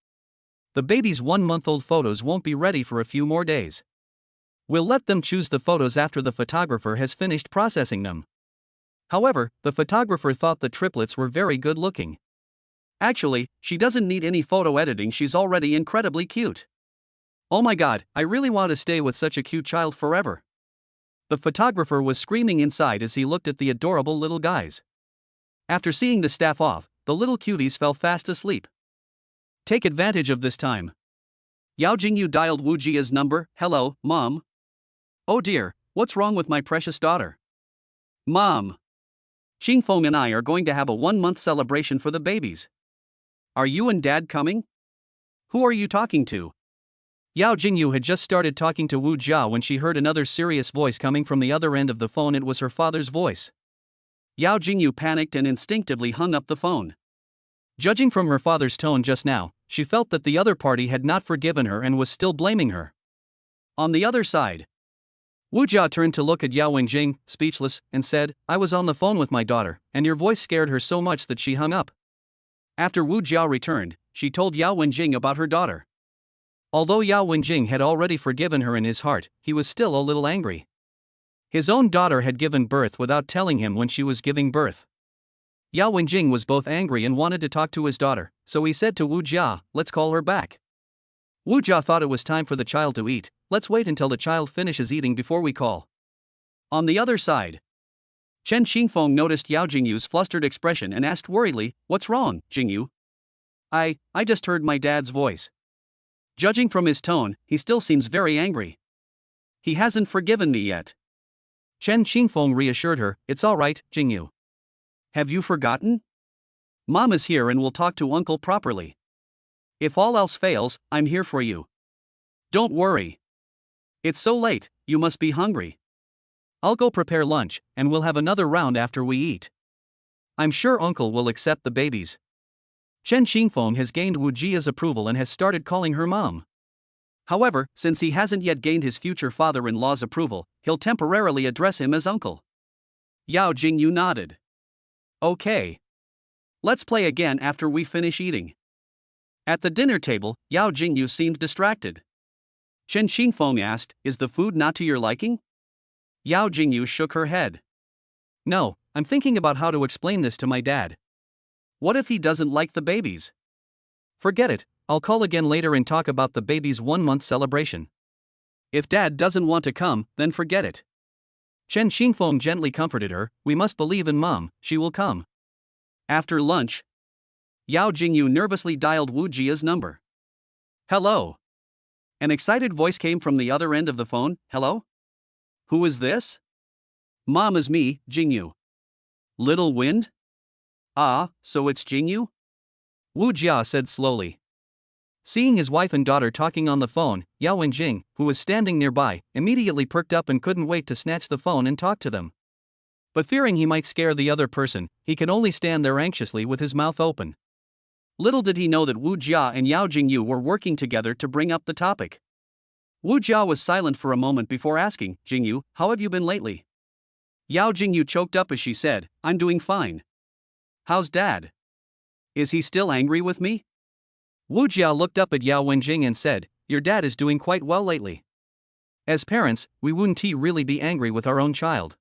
The baby's 1-month-old photos won't be ready for a few more days. We'll let them choose the photos after the photographer has finished processing them. However, the photographer thought the triplets were very good looking. Actually, she doesn't need any photo editing, she's already incredibly cute. "Oh my god, I really want to stay with such a cute child forever." The photographer was screaming inside as he looked at the adorable little guys. After seeing the staff off, the little cuties fell fast asleep. Take advantage of this time. Yao Jingyu dialed Wu Jia's number. "Hello, Mom." "Oh dear, what's wrong with my precious daughter?" "Mom, Xingfeng and I are going to have a 1-month celebration for the babies. Are you and Dad coming?" "Who are you talking to?" Yao Jingyu had just started talking to Wu Jia when she heard another serious voice coming from the other end of the phone. It was her father's voice. Yao Jingyu panicked and instinctively hung up the phone. Judging from her father's tone just now, she felt that the other party had not forgiven her and was still blaming her. On the other side, Wu Jia turned to look at Yao Wenjing, speechless, and said, "I was on the phone with my daughter, and your voice scared her so much that she hung up." After Wu Jia returned, she told Yao Wenjing about her daughter. Although Yao Wenjing had already forgiven her in his heart, he was still a little angry. His own daughter had given birth without telling him when she was giving birth. Yao Wenjing was both angry and wanted to talk to his daughter, so he said to Wu Jia, "Let's call her back." Wu Jia thought it was time for the child to eat. "Let's wait until the child finishes eating before we call." On the other side, Chen Xingfeng noticed Yao Jingyu's flustered expression and asked worriedly, "What's wrong, Jingyu?" I just heard my dad's voice. Judging from his tone, he still seems very angry. He hasn't forgiven me yet." Chen Xingfeng reassured her, "It's all right, Jingyu. Have you forgotten? Mom is here and will talk to uncle properly. If all else fails, I'm here for you." Don't worry. It's so late, you must be hungry. I'll go prepare lunch, and we'll have another round after we eat. I'm sure Uncle will accept the babies. Chen Xingfeng has gained Wu Jia's approval and has started calling her mom. However, since he hasn't yet gained his future father-in-law's approval, he'll temporarily address him as uncle. Yao Jingyu nodded. Okay. Let's play again after we finish eating. At the dinner table, Yao Jingyu seemed distracted. Chen Xingfeng asked, "Is the food not to your liking?" Yao Jingyu shook her head. No, I'm thinking about how to explain this to my dad. What if he doesn't like the babies? Forget it, I'll call again later and talk about the baby's 1-month celebration. If dad doesn't want to come, then forget it. Chen Xingfeng gently comforted her, we must believe in mom, she will come. After lunch, Yao Jingyu nervously dialed Wu Jia's number. Hello. An excited voice came from the other end of the phone. Hello? Who is this? Mom, is me, Jingyu. Little Wind? Ah, so it's Jingyu? Wu Jia said slowly. Seeing his wife and daughter talking on the phone, Yao Wenjing, who was standing nearby, immediately perked up and couldn't wait to snatch the phone and talk to them. But fearing he might scare the other person, he could only stand there anxiously with his mouth open. Little did he know that Wu Jia and Yao Jingyu were working together to bring up the topic. Wu Jia was silent for a moment before asking, Jingyu, how have you been lately? Yao Jingyu choked up as she said, I'm doing fine. How's dad? Is he still angry with me? Wu Jia looked up at Yao Wenjing and said, your dad is doing quite well lately. As parents, we wouldn't really be angry with our own child.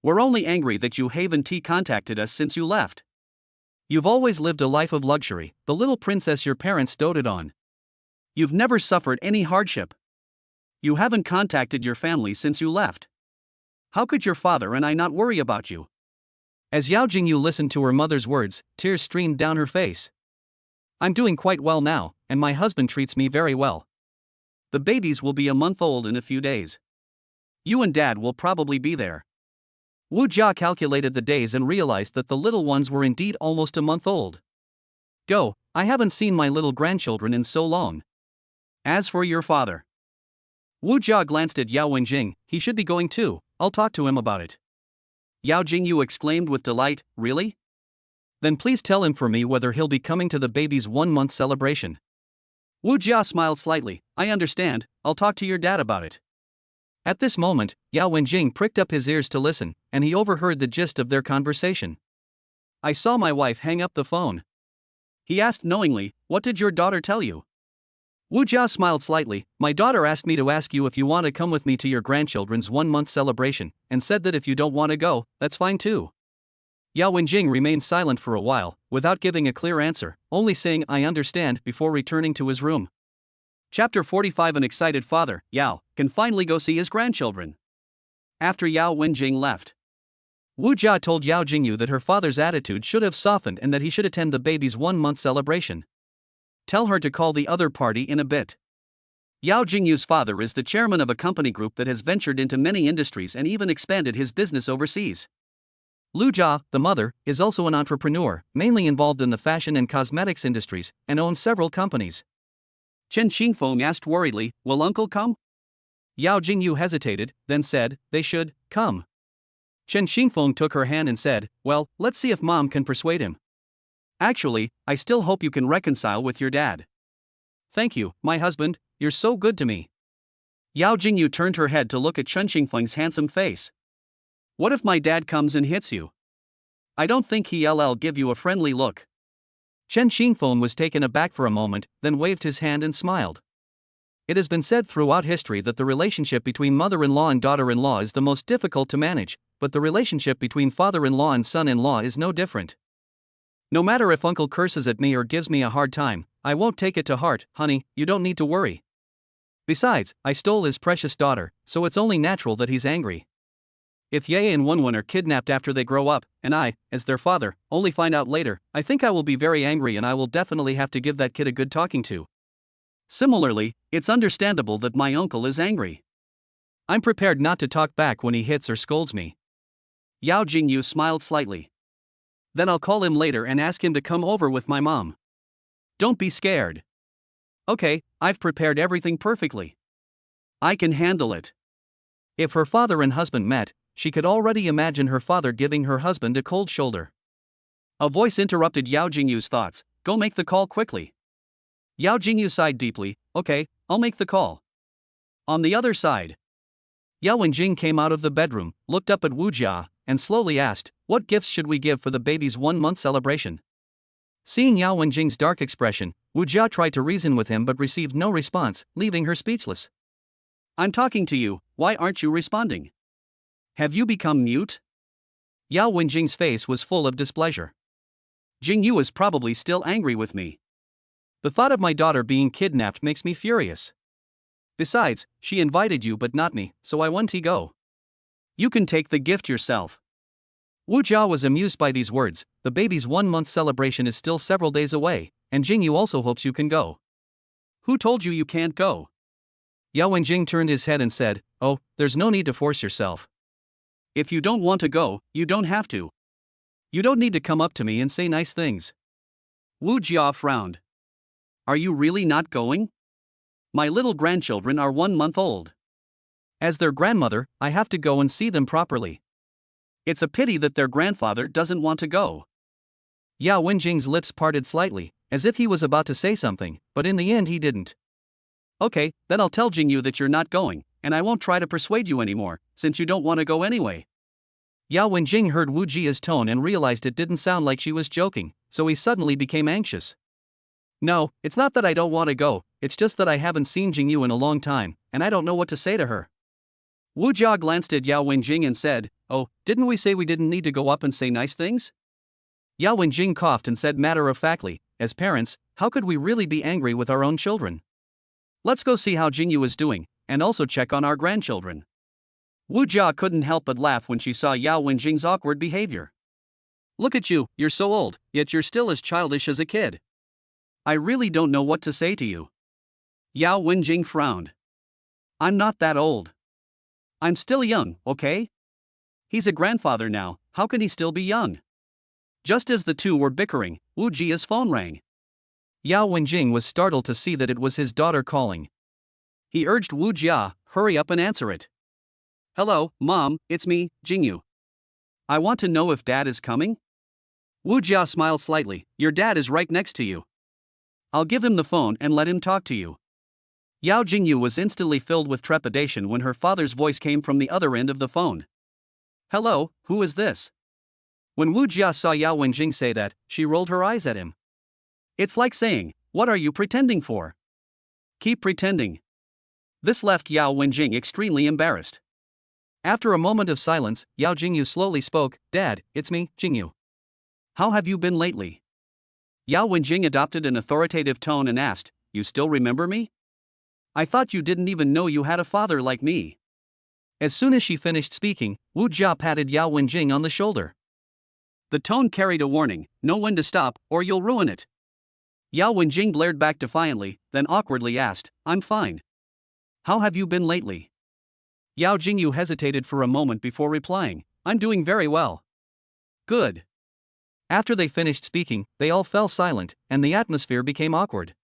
We're only angry that you haven't contacted us since you left. You've always lived a life of luxury, the little princess your parents doted on. You've never suffered any hardship. You haven't contacted your family since you left. How could your father and I not worry about you? As Yao Jingyu listened to her mother's words, tears streamed down her face. I'm doing quite well now, and my husband treats me very well. The babies will be a month old in a few days. You and dad will probably be there. Wu Jia calculated the days and realized that the little ones were indeed almost a month old. Go, I haven't seen my little grandchildren in so long. As for your father. Wu Jia glanced at Yao Wenjing, he should be going too, I'll talk to him about it. Yao Jingyu exclaimed with delight, really? Then please tell him for me whether he'll be coming to the baby's 1-month celebration. Wu Jia smiled slightly, I understand, I'll talk to your dad about it. At this moment, Yao Wenjing pricked up his ears to listen, and he overheard the gist of their conversation. I saw my wife hang up the phone. He asked knowingly, what did your daughter tell you? Wu Jia smiled slightly, my daughter asked me to ask you if you want to come with me to your grandchildren's 1-month celebration, and said that if you don't want to go, that's fine too. Yao Wenjing remained silent for a while, without giving a clear answer, only saying I understand before returning to his room. Chapter 45 An excited father, Yao, can finally go see his grandchildren. After Yao Wenjing left, Wu Jia told Yao Jingyu that her father's attitude should have softened and that he should attend the baby's 1-month celebration. Tell her to call the other party in a bit. Yao Jingyu's father is the chairman of a company group that has ventured into many industries and even expanded his business overseas. Lu Jia, the mother, is also an entrepreneur, mainly involved in the fashion and cosmetics industries, and owns several companies. Chen Xingfeng asked worriedly, will uncle come? Yao Jingyu hesitated, then said, they should come. Chen Xingfeng took her hand and said, well, let's see if mom can persuade him. Actually, I still hope you can reconcile with your dad. Thank you, my husband, you're so good to me. Yao Jingyu turned her head to look at Chen Xingfeng's handsome face. What if my dad comes and hits you? I don't think he'll give you a friendly look. Chen Xingfeng was taken aback for a moment, then waved his hand and smiled. It has been said throughout history that the relationship between mother-in-law and daughter-in-law is the most difficult to manage, but the relationship between father-in-law and son-in-law is no different. No matter if uncle curses at me or gives me a hard time, I won't take it to heart, honey, you don't need to worry. Besides, I stole his precious daughter, so it's only natural that he's angry. If Ye and Wenwen are kidnapped after they grow up, and I, as their father, only find out later, I think I will be very angry and I will definitely have to give that kid a good talking to. Similarly, it's understandable that my uncle is angry. I'm prepared not to talk back when he hits or scolds me. Yao Jingyu smiled slightly. Then I'll call him later and ask him to come over with my mom. Don't be scared. Okay, I've prepared everything perfectly. I can handle it. If her father and husband met, she could already imagine her father giving her husband a cold shoulder. A voice interrupted Yao Jingyu's thoughts. Go make the call quickly. Yao Jingyu sighed deeply. Okay, I'll make the call. On the other side, Yao Wenjing came out of the bedroom, looked up at Wu Jia, and slowly asked, what gifts should we give for the baby's 1-month celebration? Seeing Yao Wenjing's dark expression, Wu Jia tried to reason with him but received no response, leaving her speechless. I'm talking to you, why aren't you responding? Have you become mute? Yao Wenjing's face was full of displeasure. Jingyu is probably still angry with me. The thought of my daughter being kidnapped makes me furious. Besides, she invited you but not me, so I want to go. You can take the gift yourself. Wu Jia was amused by these words. The baby's 1-month celebration is still several days away, and Jingyu also hopes you can go. Who told you you can't go? Yao Wenjing turned his head and said, oh, there's no need to force yourself. If you don't want to go, you don't have to. You don't need to come up to me and say nice things. Wu Jia frowned. Are you really not going? My little grandchildren are 1 month old. As their grandmother, I have to go and see them properly. It's a pity that their grandfather doesn't want to go. Yao Wenjing's lips parted slightly, as if he was about to say something, but in the end he didn't. Okay, then I'll tell Jingyu that you're not going, and I won't try to persuade you anymore, since you don't want to go anyway. Yao Wenjing heard Wu Jia's tone and realized it didn't sound like she was joking, so he suddenly became anxious. No, it's not that I don't want to go, it's just that I haven't seen Jingyu in a long time, and I don't know what to say to her. Wu Jia glanced at Yao Wenjing and said, oh, didn't we say we didn't need to go up and say nice things? Yao Wenjing coughed and said matter-of-factly, as parents, how could we really be angry with our own children? Let's go see how Jingyu is doing, and also check on our grandchildren. Wu Jia couldn't help but laugh when she saw Yao Wenjing's awkward behavior. Look at you, you're so old, yet you're still as childish as a kid. I really don't know what to say to you. Yao Wenjing frowned. I'm not that old. I'm still young, okay? He's a grandfather now, how can he still be young? Just as the two were bickering, Wu Jia's phone rang. Yao Wenjing was startled to see that it was his daughter calling. He urged Wu Jia, hurry up and answer it. Hello, Mom, it's me, Jingyu. I want to know if Dad is coming? Wu Jia smiled slightly. Your dad is right next to you. I'll give him the phone and let him talk to you. Yao Jingyu was instantly filled with trepidation when her father's voice came from the other end of the phone. Hello, who is this? When Wu Jia saw Yao Wenjing say that, she rolled her eyes at him. It's like saying, what are you pretending for? Keep pretending. This left Yao Wenjing extremely embarrassed. After a moment of silence, Yao Jingyu slowly spoke, Dad, it's me, Jingyu. How have you been lately? Yao Wenjing adopted an authoritative tone and asked, you still remember me? I thought you didn't even know you had a father like me. As soon as she finished speaking, Wu Jia patted Yao Wenjing on the shoulder. The tone carried a warning, know when to stop, or you'll ruin it. Yao Wenjing glared back defiantly, then awkwardly asked, I'm fine. How have you been lately? Yao Jingyu hesitated for a moment before replying, I'm doing very well. Good. After they finished speaking, they all fell silent, and the atmosphere became awkward.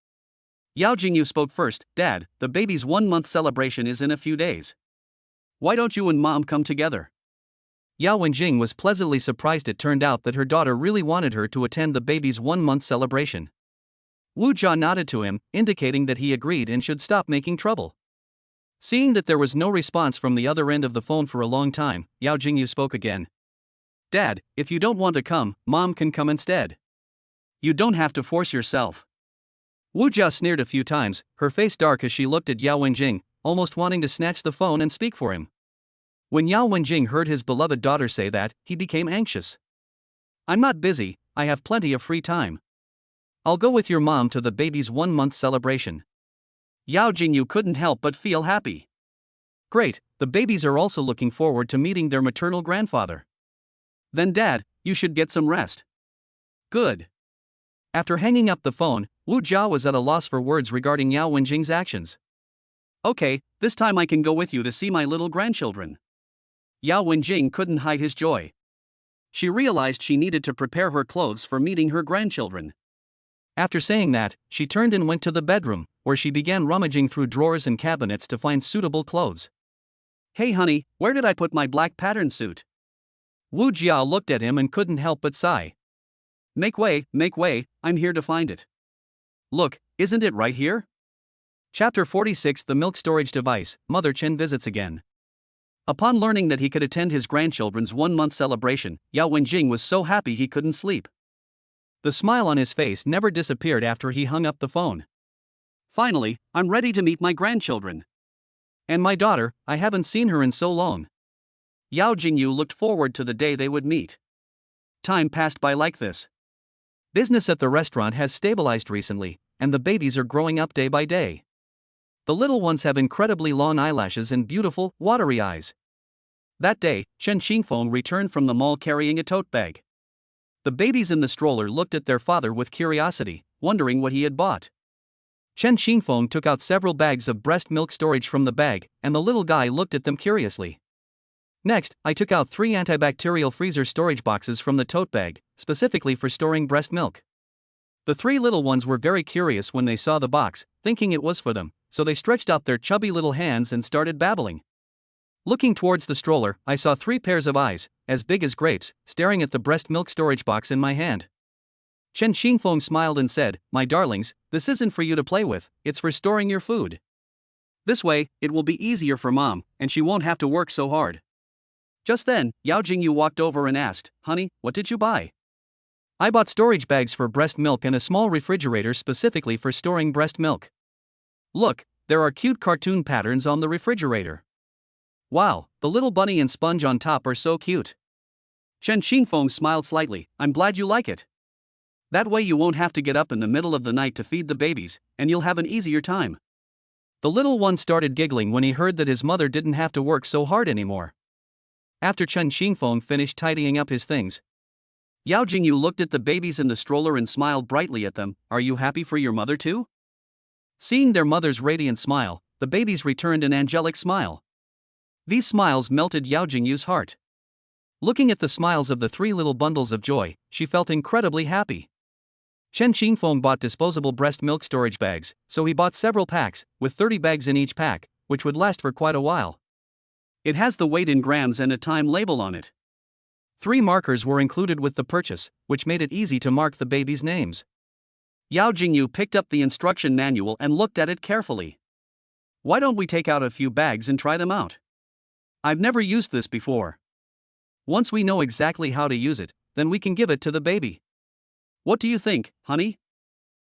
Yao Jingyu spoke first, Dad, the baby's 1-month celebration is in a few days. Why don't you and Mom come together? Yao Wenjing was pleasantly surprised. It turned out that her daughter really wanted her to attend the baby's 1-month celebration. Wu Jia nodded to him, indicating that he agreed and should stop making trouble. Seeing that there was no response from the other end of the phone for a long time, Yao Jingyu spoke again. Dad, if you don't want to come, Mom can come instead. You don't have to force yourself. Wu Jia sneered a few times, her face dark as she looked at Yao Wenjing, almost wanting to snatch the phone and speak for him. When Yao Wenjing heard his beloved daughter say that, he became anxious. I'm not busy, I have plenty of free time. I'll go with your mom to the baby's 1-month celebration. Yao Jingyu couldn't help but feel happy. Great, the babies are also looking forward to meeting their maternal grandfather. Then Dad, you should get some rest. Good. After hanging up the phone, Wu Jia was at a loss for words regarding Yao Wenjing's actions. Okay, this time I can go with you to see my little grandchildren. Yao Wenjing couldn't hide his joy. She realized she needed to prepare her clothes for meeting her grandchildren. After saying that, she turned and went to the bedroom, where she began rummaging through drawers and cabinets to find suitable clothes. "Hey honey, where did I put my black pattern suit?" Wu Jiao looked at him and couldn't help but sigh. Make way, I'm here to find it." "Look, isn't it right here?" Chapter 46 The Milk Storage Device, Mother Chen visits again. Upon learning that he could attend his grandchildren's 1-month celebration, Yao Wenjing was so happy he couldn't sleep. The smile on his face never disappeared after he hung up the phone. "Finally, I'm ready to meet my grandchildren. And my daughter, I haven't seen her in so long." Yao Jingyu looked forward to the day they would meet. Time passed by like this. Business at the restaurant has stabilized recently, and the babies are growing up day by day. The little ones have incredibly long eyelashes and beautiful, watery eyes. That day, Chen Xingfeng returned from the mall carrying a tote bag. The babies in the stroller looked at their father with curiosity, wondering what he had bought. Chen Xingfeng took out several bags of breast milk storage from the bag, and the little guy looked at them curiously. Next, I took out 3 antibacterial freezer storage boxes from the tote bag, specifically for storing breast milk. The 3 little ones were very curious when they saw the box, thinking it was for them, so they stretched out their chubby little hands and started babbling. Looking towards the stroller, I saw 3 pairs of eyes, as big as grapes, staring at the breast milk storage box in my hand. Chen Xingfeng smiled and said, "My darlings, this isn't for you to play with, it's for storing your food. This way, it will be easier for mom, and she won't have to work so hard." Just then, Yao Jingyu walked over and asked, "Honey, what did you buy?" "I bought storage bags for breast milk and a small refrigerator specifically for storing breast milk. Look, there are cute cartoon patterns on the refrigerator. Wow, the little bunny and sponge on top are so cute." Chen Xingfeng smiled slightly. "I'm glad you like it. That way you won't have to get up in the middle of the night to feed the babies, and you'll have an easier time." The little one started giggling when he heard that his mother didn't have to work so hard anymore. After Chen Xingfeng finished tidying up his things, Yao Jingyu looked at the babies in the stroller and smiled brightly at them. "Are you happy for your mother too?" Seeing their mother's radiant smile, the babies returned an angelic smile. These smiles melted Yao Jingyu's heart. Looking at the smiles of the 3 little bundles of joy, she felt incredibly happy. Chen Xingfeng bought disposable breast milk storage bags, so he bought several packs, with 30 bags in each pack, which would last for quite a while. It has the weight in grams and a time label on it. 3 markers were included with the purchase, which made it easy to mark the babies' names. Yao Jingyu picked up the instruction manual and looked at it carefully. "Why don't we take out a few bags and try them out? I've never used this before. Once we know exactly how to use it, then we can give it to the baby. What do you think, honey?"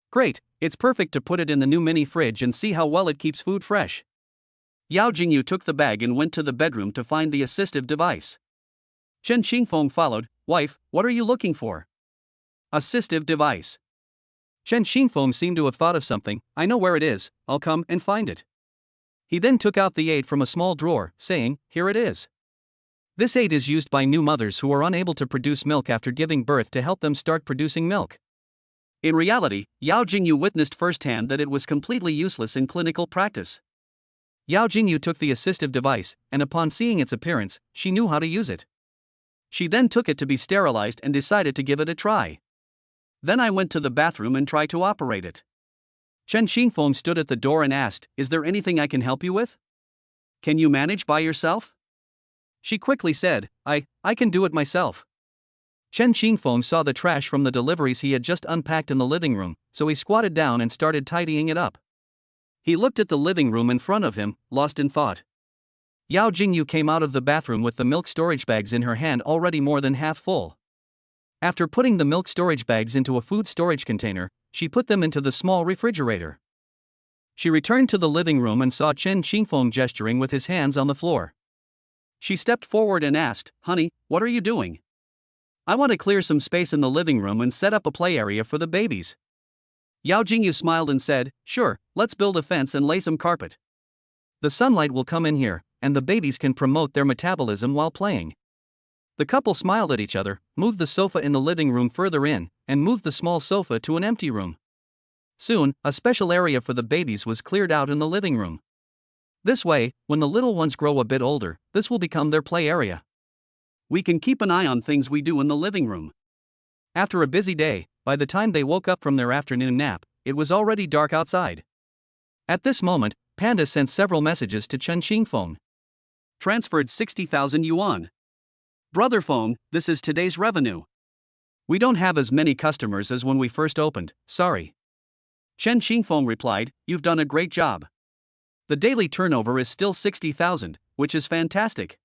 "Great, it's perfect to put it in the new mini fridge and see how well it keeps food fresh." Yao Jingyu took the bag and went to the bedroom to find the assistive device. Chen Xingfeng followed. "Wife, what are you looking for?" "Assistive device." Chen Xingfeng seemed to have thought of something. "I know where it is, I'll come and find it." He then took out the aid from a small drawer, saying, "Here it is." This aid is used by new mothers who are unable to produce milk after giving birth to help them start producing milk. In reality, Yao Jingyu witnessed firsthand that it was completely useless in clinical practice. Yao Jingyu took the assistive device, and upon seeing its appearance, she knew how to use it. She then took it to be sterilized and decided to give it a try. "Then I went to the bathroom and tried to operate it." Chen Xingfeng stood at the door and asked, "Is there anything I can help you with? Can you manage by yourself?" She quickly said, I can do it myself." Chen Xingfeng saw the trash from the deliveries he had just unpacked in the living room, so he squatted down and started tidying it up. He looked at the living room in front of him, lost in thought. Yao Jingyu came out of the bathroom with the milk storage bags in her hand already more than half full. After putting the milk storage bags into a food storage container, she put them into the small refrigerator. She returned to the living room and saw Chen Xingfeng gesturing with his hands on the floor. She stepped forward and asked, "Honey, what are you doing?" "I want to clear some space in the living room and set up a play area for the babies." Yao Jingyu smiled and said, "Sure, let's build a fence and lay some carpet. The sunlight will come in here, and the babies can promote their metabolism while playing." The couple smiled at each other, moved the sofa in the living room further in, and moved the small sofa to an empty room. Soon, a special area for the babies was cleared out in the living room. This way, when the little ones grow a bit older, this will become their play area. We can keep an eye on things we do in the living room. After a busy day, by the time they woke up from their afternoon nap, it was already dark outside. At this moment, Panda sent several messages to Chen Xingfeng. Transferred 60,000 yuan. Brother Feng, this is today's revenue. We don't have as many customers as when we first opened, sorry. Chen Xingfeng replied, you've done a great job. The daily turnover is still 60,000, which is fantastic.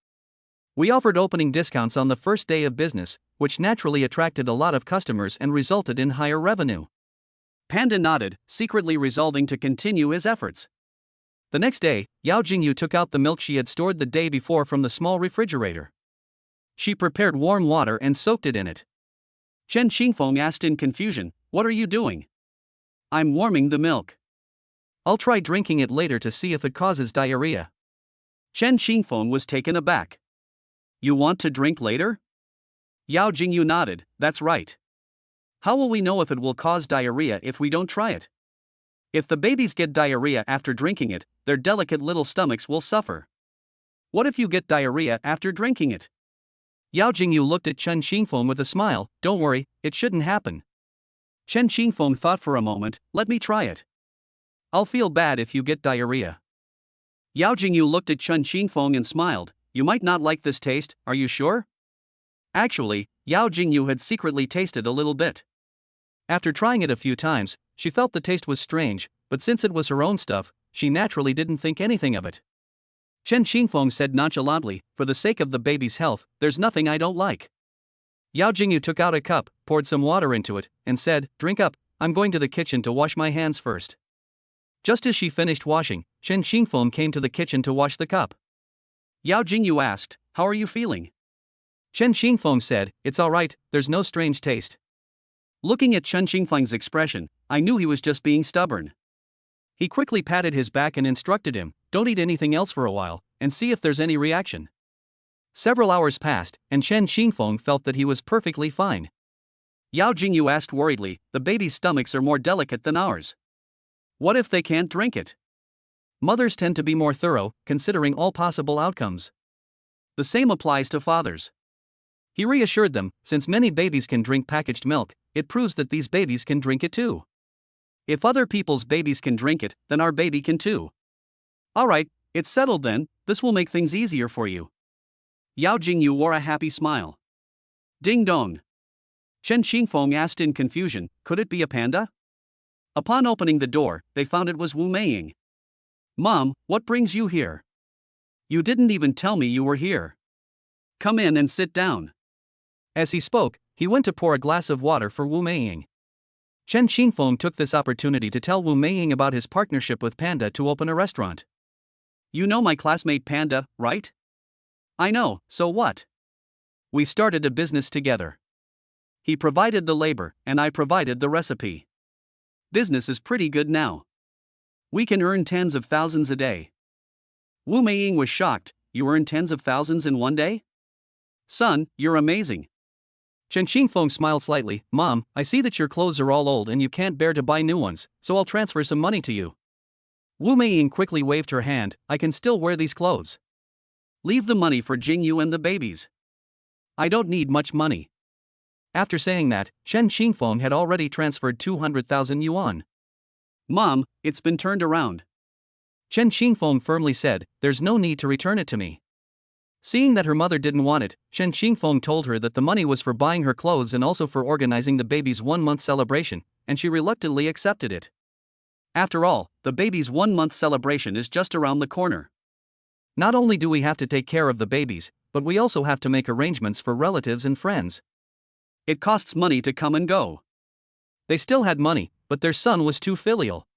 We offered opening discounts on the first day of business, which naturally attracted a lot of customers and resulted in higher revenue. Panda nodded, secretly resolving to continue his efforts. The next day, Yao Jingyu took out the milk she had stored the day before from the small refrigerator. She prepared warm water and soaked it in it. Chen Xingfeng asked in confusion, what are you doing? I'm warming the milk. I'll try drinking it later to see if it causes diarrhea. Chen Xingfeng was taken aback. You want to drink later? Yao Jingyu nodded, that's right. How will we know if it will cause diarrhea if we don't try it? If the babies get diarrhea after drinking it, their delicate little stomachs will suffer. What if you get diarrhea after drinking it? Yao Jingyu looked at Chen Xingfeng with a smile, don't worry, it shouldn't happen. Chen Xingfeng thought for a moment, let me try it. I'll feel bad if you get diarrhea. Yao Jingyu looked at Chen Xingfeng and smiled, you might not like this taste, are you sure? Actually, Yao Jingyu had secretly tasted a little bit. After trying it a few times, she felt the taste was strange, but since it was her own stuff, she naturally didn't think anything of it. Chen Xingfeng said nonchalantly, for the sake of the baby's health, there's nothing I don't like. Yao Jingyu took out a cup, poured some water into it, and said, drink up, I'm going to the kitchen to wash my hands first. Just as she finished washing, Chen Xingfeng came to the kitchen to wash the cup. Yao Jingyu asked, how are you feeling? Chen Xingfeng said, it's alright, there's no strange taste. Looking at Chen Xingfeng's expression, I knew he was just being stubborn. He quickly patted his back and instructed him, don't eat anything else for a while, and see if there's any reaction. Several hours passed, and Chen Xingfeng felt that he was perfectly fine. Yao Jingyu asked worriedly, the baby's stomachs are more delicate than ours. What if they can't drink it? Mothers tend to be more thorough, considering all possible outcomes. The same applies to fathers. He reassured them, since many babies can drink packaged milk, it proves that these babies can drink it too. If other people's babies can drink it, then our baby can too. Alright, it's settled then, this will make things easier for you. Yao Jingyu wore a happy smile. Ding dong. Chen Xingfeng asked in confusion, could it be a panda? Upon opening the door, they found it was Wu Meiying. Mom, what brings you here? You didn't even tell me you were here. Come in and sit down. As he spoke, he went to pour a glass of water for Wu Meiying. Chen Xingfeng took this opportunity to tell Wu Meiying about his partnership with Panda to open a restaurant. You know my classmate Panda, right? I know, so what? We started a business together. He provided the labor, and I provided the recipe. Business is pretty good now. We can earn tens of thousands a day. Wu Meiying was shocked, you earn tens of thousands in one day? Son, you're amazing. Chen Xingfeng smiled slightly, Mom, I see that your clothes are all old and you can't bear to buy new ones, so I'll transfer some money to you. Wu Meiying quickly waved her hand, I can still wear these clothes. Leave the money for Jingyu and the babies. I don't need much money. After saying that, Chen Xingfeng had already transferred 200,000 yuan. Mom, it's been turned around. Chen Xingfeng firmly said, there's no need to return it to me. Seeing that her mother didn't want it, Chen Xingfeng told her that the money was for buying her clothes and also for organizing the baby's 1-month celebration, and she reluctantly accepted it. After all, the baby's 1-month celebration is just around the corner. Not only do we have to take care of the babies, but we also have to make arrangements for relatives and friends. It costs money to come and go. They still had money, but their son was too filial.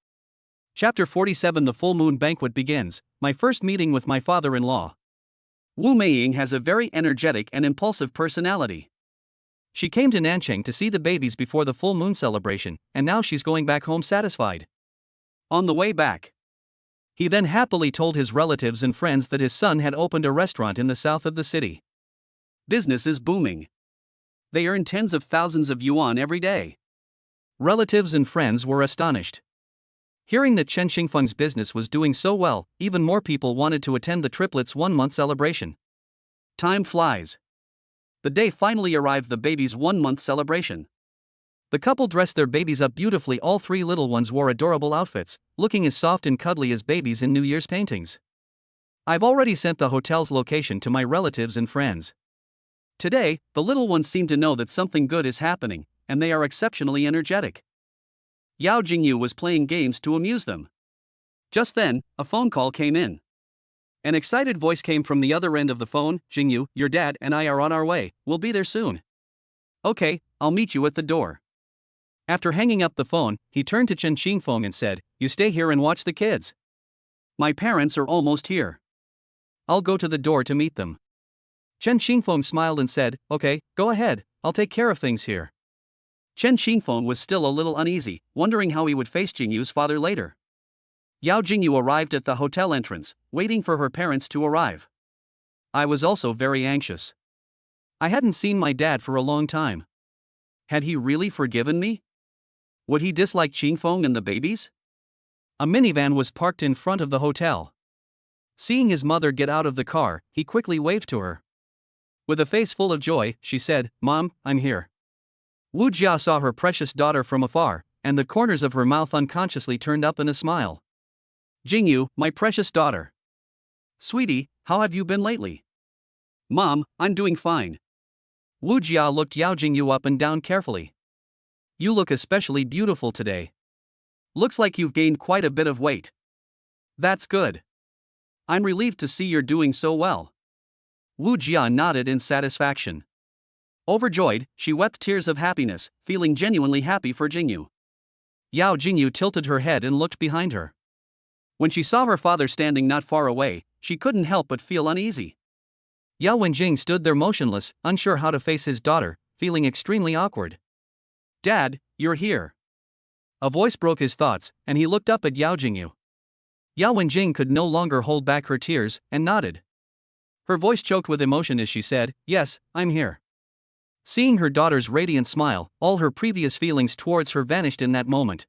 Chapter 47 The Full Moon Banquet begins, my first meeting with my father-in-law. Wu Meiying has a very energetic and impulsive personality. She came to Nanchang to see the babies before the full moon celebration, and now she's going back home satisfied. On the way back, he then happily told his relatives and friends that his son had opened a restaurant in the south of the city. Business is booming. They earn tens of thousands of yuan every day. Relatives and friends were astonished. Hearing that Chen Xingfeng's business was doing so well, even more people wanted to attend the triplets' 1-month celebration. Time flies. The day finally arrived, the baby's 1-month celebration. The couple dressed their babies up beautifully. All three little ones wore adorable outfits, looking as soft and cuddly as babies in New Year's paintings. I've already sent the hotel's location to my relatives and friends. Today, the little ones seem to know that something good is happening, and they are exceptionally energetic. Yao Jingyu was playing games to amuse them. Just then, a phone call came in. An excited voice came from the other end of the phone. Jingyu, your dad and I are on our way, we'll be there soon. Okay, I'll meet you at the door. After hanging up the phone, he turned to Chen Xingfeng and said, you stay here and watch the kids. My parents are almost here. I'll go to the door to meet them. Chen Xingfeng smiled and said, okay, go ahead, I'll take care of things here. Chen Xingfeng was still a little uneasy, wondering how he would face Jingyu's father later. Yao Jingyu arrived at the hotel entrance, waiting for her parents to arrive. I was also very anxious. I hadn't seen my dad for a long time. Had he really forgiven me? Would he dislike Xingfeng and the babies? A minivan was parked in front of the hotel. Seeing his mother get out of the car, he quickly waved to her. With a face full of joy, she said, Mom, I'm here. Wu Jia saw her precious daughter from afar, and the corners of her mouth unconsciously turned up in a smile. Jingyu, my precious daughter. Sweetie, how have you been lately? Mom, I'm doing fine. Wu Jia looked Yao Jingyu up and down carefully. You look especially beautiful today. Looks like you've gained quite a bit of weight. That's good. I'm relieved to see you're doing so well. Wu Jia nodded in satisfaction. Overjoyed, she wept tears of happiness, feeling genuinely happy for Jingyu. Yao Jingyu tilted her head and looked behind her. When she saw her father standing not far away, she couldn't help but feel uneasy. Yao Wenjing stood there motionless, unsure how to face his daughter, feeling extremely awkward. Dad, you're here. A voice broke his thoughts, and he looked up at Yao Jingyu. Yao Wenjing could no longer hold back her tears, and nodded. Her voice choked with emotion as she said, Yes, I'm here. Seeing her daughter's radiant smile, all her previous feelings towards her vanished in that moment.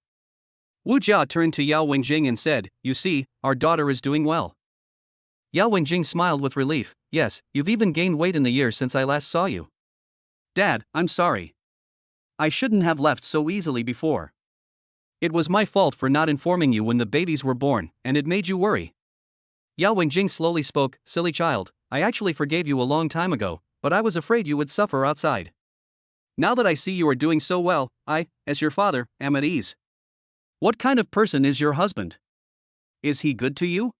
Wu Jia turned to Yao Wenjing and said, You see, our daughter is doing well. Yao Wenjing smiled with relief. Yes, you've even gained weight in the year since I last saw you. Dad, I'm sorry. I shouldn't have left so easily before. It was my fault for not informing you when the babies were born, and it made you worry. Yao Wenjing slowly spoke, Silly child, I actually forgave you a long time ago, but I was afraid you would suffer outside. Now that I see you are doing so well, I, as your father, am at ease. What kind of person is your husband? Is he good to you?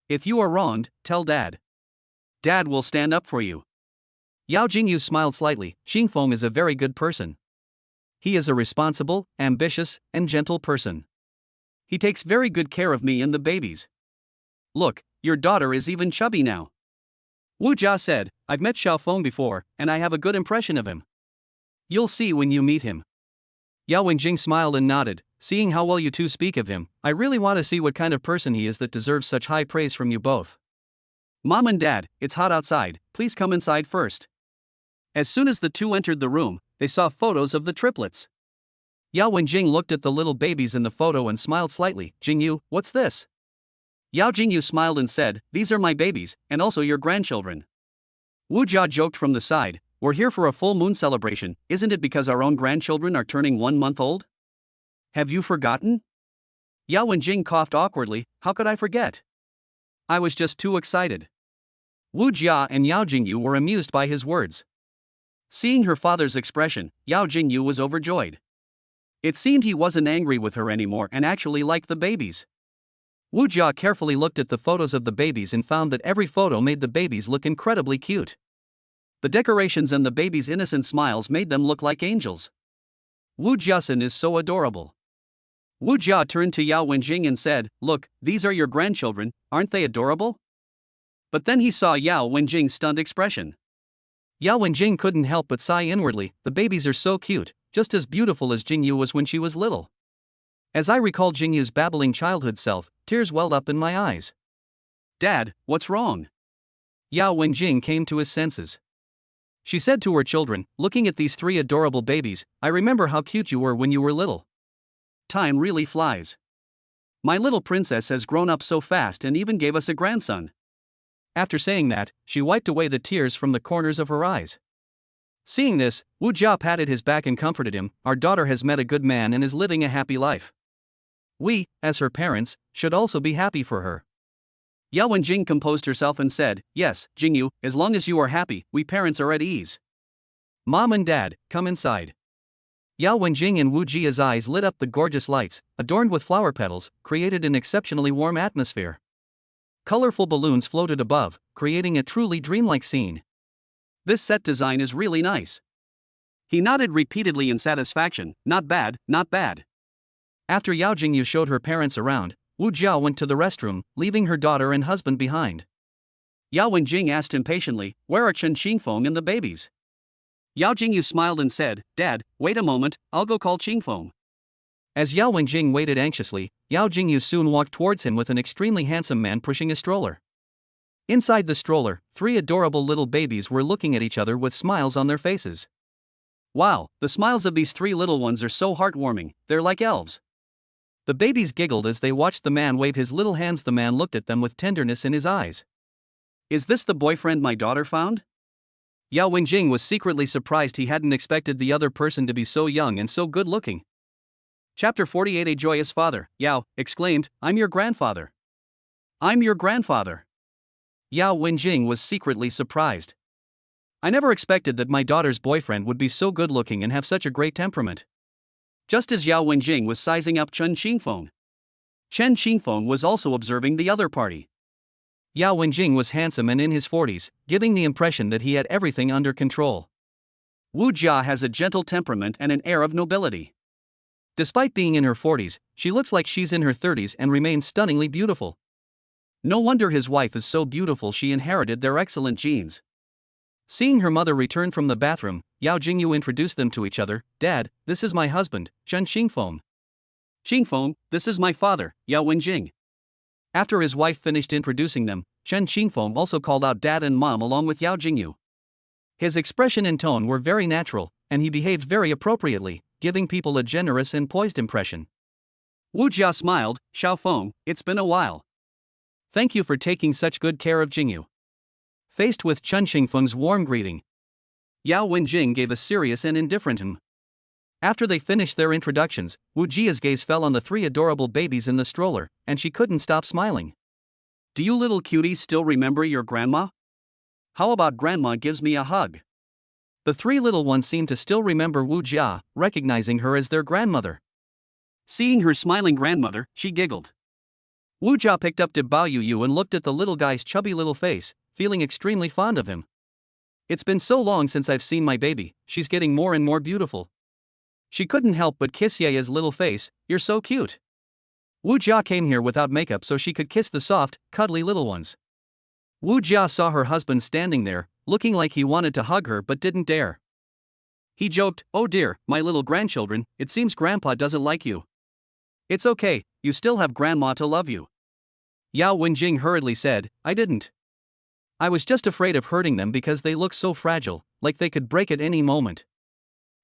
If you are wronged, tell Dad. Dad will stand up for you. Yao Jingyu smiled slightly. Xingfeng is a very good person. He is a responsible, ambitious, and gentle person. He takes very good care of me and the babies. Look, your daughter is even chubby now. Wu Jia said, I've met Xiaofeng before, and I have a good impression of him. You'll see when you meet him. Yao Wenjing smiled and nodded. Seeing how well you two speak of him, I really want to see what kind of person he is that deserves such high praise from you both. Mom and Dad, it's hot outside, please come inside first. As soon as the two entered the room, they saw photos of the triplets. Yao Wenjing looked at the little babies in the photo and smiled slightly. Jingyu, what's this? Yao Jingyu smiled and said, These are my babies, and also your grandchildren. Wu Jia joked from the side, We're here for a full moon celebration, isn't it because our own grandchildren are turning 1 month old? Have you forgotten? Yao Wenjing coughed awkwardly, How could I forget? I was just too excited. Wu Jia and Yao Jingyu were amused by his words. Seeing her father's expression, Yao Jingyu was overjoyed. It seemed he wasn't angry with her anymore and actually liked the babies. Wu Jia carefully looked at the photos of the babies and found that every photo made the babies look incredibly cute. The decorations and the babies' innocent smiles made them look like angels. Wu Jiasen is so adorable. Wu Jia turned to Yao Wenjing and said, Look, these are your grandchildren, aren't they adorable? But then he saw Yao Wenjing's stunned expression. Yao Wenjing couldn't help but sigh inwardly, the babies are so cute, just as beautiful as Jingyu was when she was little. As I recalled Jingyu's babbling childhood self, tears welled up in my eyes. Dad, what's wrong? Yao Wenjing came to his senses. She said to her children, looking at these 3 adorable babies, I remember how cute you were when you were little. Time really flies. My little princess has grown up so fast and even gave us a grandson. After saying that, she wiped away the tears from the corners of her eyes. Seeing this, Wu Jia patted his back and comforted him. Our daughter has met a good man and is living a happy life. We, as her parents, should also be happy for her. Yao Wenjing composed herself and said, yes, Jingyu, as long as you are happy, we parents are at ease. Mom and Dad, come inside. Yao Wenjing and Wu Jia's eyes lit up. The gorgeous lights, adorned with flower petals, created an exceptionally warm atmosphere. Colorful balloons floated above, creating a truly dreamlike scene. This set design is really nice. He nodded repeatedly in satisfaction. Not bad, not bad. After Yao Jingyu showed her parents around, Wu Jia went to the restroom, leaving her daughter and husband behind. Yao Wenjing asked impatiently, where are Chen Qingfeng and the babies? Yao Jingyu smiled and said, Dad, wait a moment, I'll go call Qingfeng. As Yao Wenjing waited anxiously, Yao Jingyu soon walked towards him with an extremely handsome man pushing a stroller. Inside the stroller, 3 adorable little babies were looking at each other with smiles on their faces. Wow, the smiles of these 3 little ones are so heartwarming, they're like elves. The babies giggled as they watched the man wave his little hands. The man looked at them with tenderness in his eyes. Is this the boyfriend my daughter found? Yao Wenjing was secretly surprised. He hadn't expected the other person to be so young and so good-looking. Chapter 48. A joyous father, Yao, exclaimed, I'm your grandfather. I'm your grandfather. Yao Wenjing was secretly surprised. I never expected that my daughter's boyfriend would be so good-looking and have such a great temperament. Just as Yao Wenjing was sizing up Chen Qingfeng, Chen Qingfeng was also observing the other party. Yao Wenjing was handsome and in his 40s, giving the impression that he had everything under control. Wu Jia has a gentle temperament and an air of nobility. Despite being in her 40s, she looks like she's in her 30s and remains stunningly beautiful. No wonder his wife is so beautiful. She inherited their excellent genes. Seeing her mother return from the bathroom, Yao Jingyu introduced them to each other. Dad, this is my husband, Chen Qingfeng. Qingfeng, this is my father, Yao Wenjing. After his wife finished introducing them, Chen Qingfeng also called out Dad and Mom along with Yao Jingyu. His expression and tone were very natural, and he behaved very appropriately, giving people a generous and poised impression. Wu Jia smiled. Xiaofeng, it's been a while. Thank you for taking such good care of Jingyu. Faced with Chen Qingfeng's warm greeting, Yao Wenjing gave a serious and indifferent him. After they finished their introductions, Wu Jia's gaze fell on the 3 adorable babies in the stroller, and she couldn't stop smiling. Do you little cuties still remember your grandma? How about grandma gives me a hug? The 3 little ones seemed to still remember Wu Jia, recognizing her as their grandmother. Seeing her smiling grandmother, she giggled. Wu Jia picked up Bao Yu and looked at the little guy's chubby little face, feeling extremely fond of him. It's been so long since I've seen my baby, she's getting more and more beautiful. She couldn't help but kiss Yaya's little face. You're so cute. Wu Jia came here without makeup so she could kiss the soft, cuddly little ones. Wu Jia saw her husband standing there, looking like he wanted to hug her but didn't dare. He joked, oh dear, my little grandchildren, it seems grandpa doesn't like you. It's okay, you still have grandma to love you. Yao Wenjing hurriedly said, I didn't. I was just afraid of hurting them because they look so fragile, like they could break at any moment.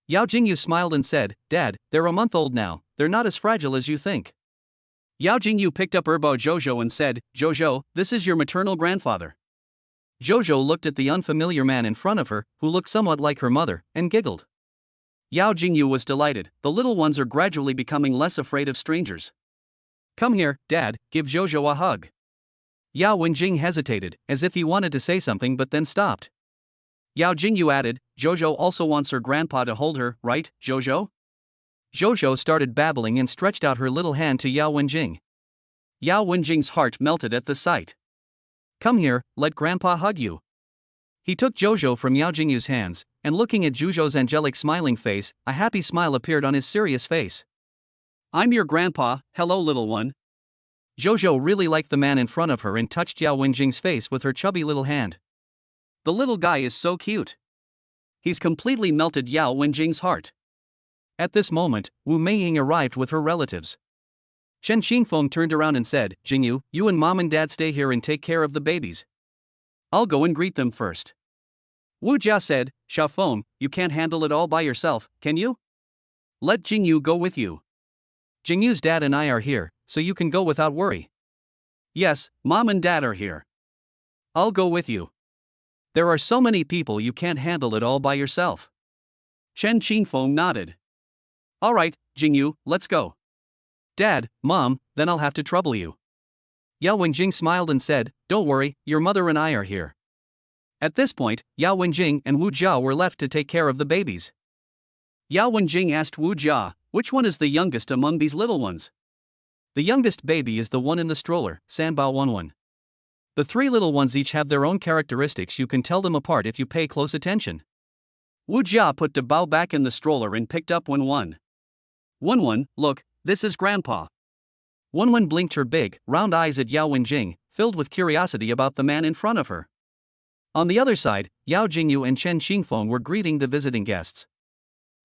Yao Jingyu smiled and said, Dad, they're a month old now, they're not as fragile as you think. Yao Jingyu picked up Erbo Jojo and said, Jojo, this is your maternal grandfather. Jojo looked at the unfamiliar man in front of her, who looked somewhat like her mother, and giggled. Yao Jingyu was delighted. The little ones are gradually becoming less afraid of strangers. Come here, Dad, give Jojo a hug. Yao Wenjing hesitated, as if he wanted to say something but then stopped. Yao Jingyu added, Jojo also wants her grandpa to hold her, right, Jojo? Jojo started babbling and stretched out her little hand to Yao Wenjing. Yao Wenjing's heart melted at the sight. Come here, let grandpa hug you. He took Jojo from Yao Jingyu's hands, and looking at Jojo's angelic smiling face, a happy smile appeared on his serious face. I'm your grandpa, hello little one. Jojo really liked the man in front of her and touched Yao Wenjing's face with her chubby little hand. The little guy is so cute. He's completely melted Yao Wenjing's heart. At this moment, Wu Meiying arrived with her relatives. Chen Qingfeng turned around and said, Jingyu, you and mom and dad stay here and take care of the babies. I'll go and greet them first. Wu Jia said, Xiaofeng, you can't handle it all by yourself, can you? Let Jingyu go with you. Jingyu's dad and I are here, so you can go without worry. Yes, mom and dad are here. I'll go with you. There are so many people you can't handle it all by yourself. Chen Qingfeng nodded. Alright, Jingyu, let's go. Dad, Mom, then I'll have to trouble you. Yao Wenjing smiled and said, Don't worry, your mother and I are here. At this point, Yao Wenjing and Wu Jia were left to take care of the babies. Yao Wenjing asked Wu Jia, which one is the youngest among these little ones? The youngest baby is the one in the stroller, Sanbao Wenwen. The three little ones each have their own characteristics. You can tell them apart if you pay close attention. Wu Jia put Dabao back in the stroller and picked up Wenwen. Wenwen, look, this is Grandpa. Wenwen blinked her big, round eyes at Yao Wenjing, filled with curiosity about the man in front of her. On the other side, Yao Jingyu and Chen Qingfeng were greeting the visiting guests.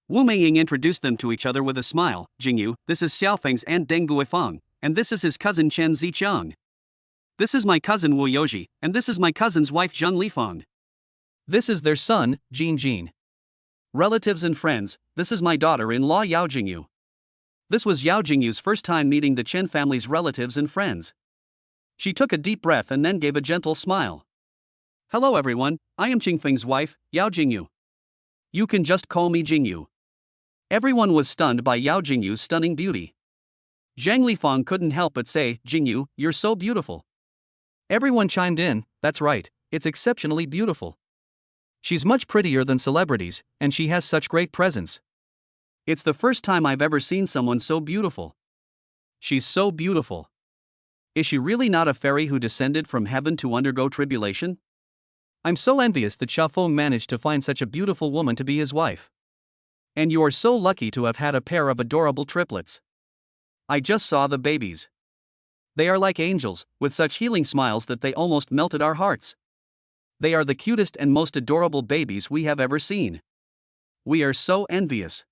Wu Meiying introduced them to each other with a smile. Jingyu, this is Xiaofeng's aunt Deng Guifeng, and this is his cousin Chen Zicheng. This is my cousin Wu Youji, and this is my cousin's wife Zheng Lifeng. This is their son, Jin Jin. Relatives and friends, this is my daughter-in-law Yao Jingyu. This was Yao Jingyu's first time meeting the Chen family's relatives and friends. She took a deep breath and then gave a gentle smile. Hello everyone, I am Qingfeng's wife, Yao Jingyu. You can just call me Jingyu. Everyone was stunned by Yao Jingyu's stunning beauty. Zhang Lifeng couldn't help but say, Jingyu, you're so beautiful. Everyone chimed in, that's right, it's exceptionally beautiful. She's much prettier than celebrities, and she has such great presence. It's the first time I've ever seen someone so beautiful. She's so beautiful. Is she really not a fairy who descended from heaven to undergo tribulation? I'm so envious that Xiaofeng managed to find such a beautiful woman to be his wife. And you are so lucky to have had a pair of adorable triplets. I just saw the babies. They are like angels, with such healing smiles that they almost melted our hearts. They are the cutest and most adorable babies we have ever seen. We are so envious.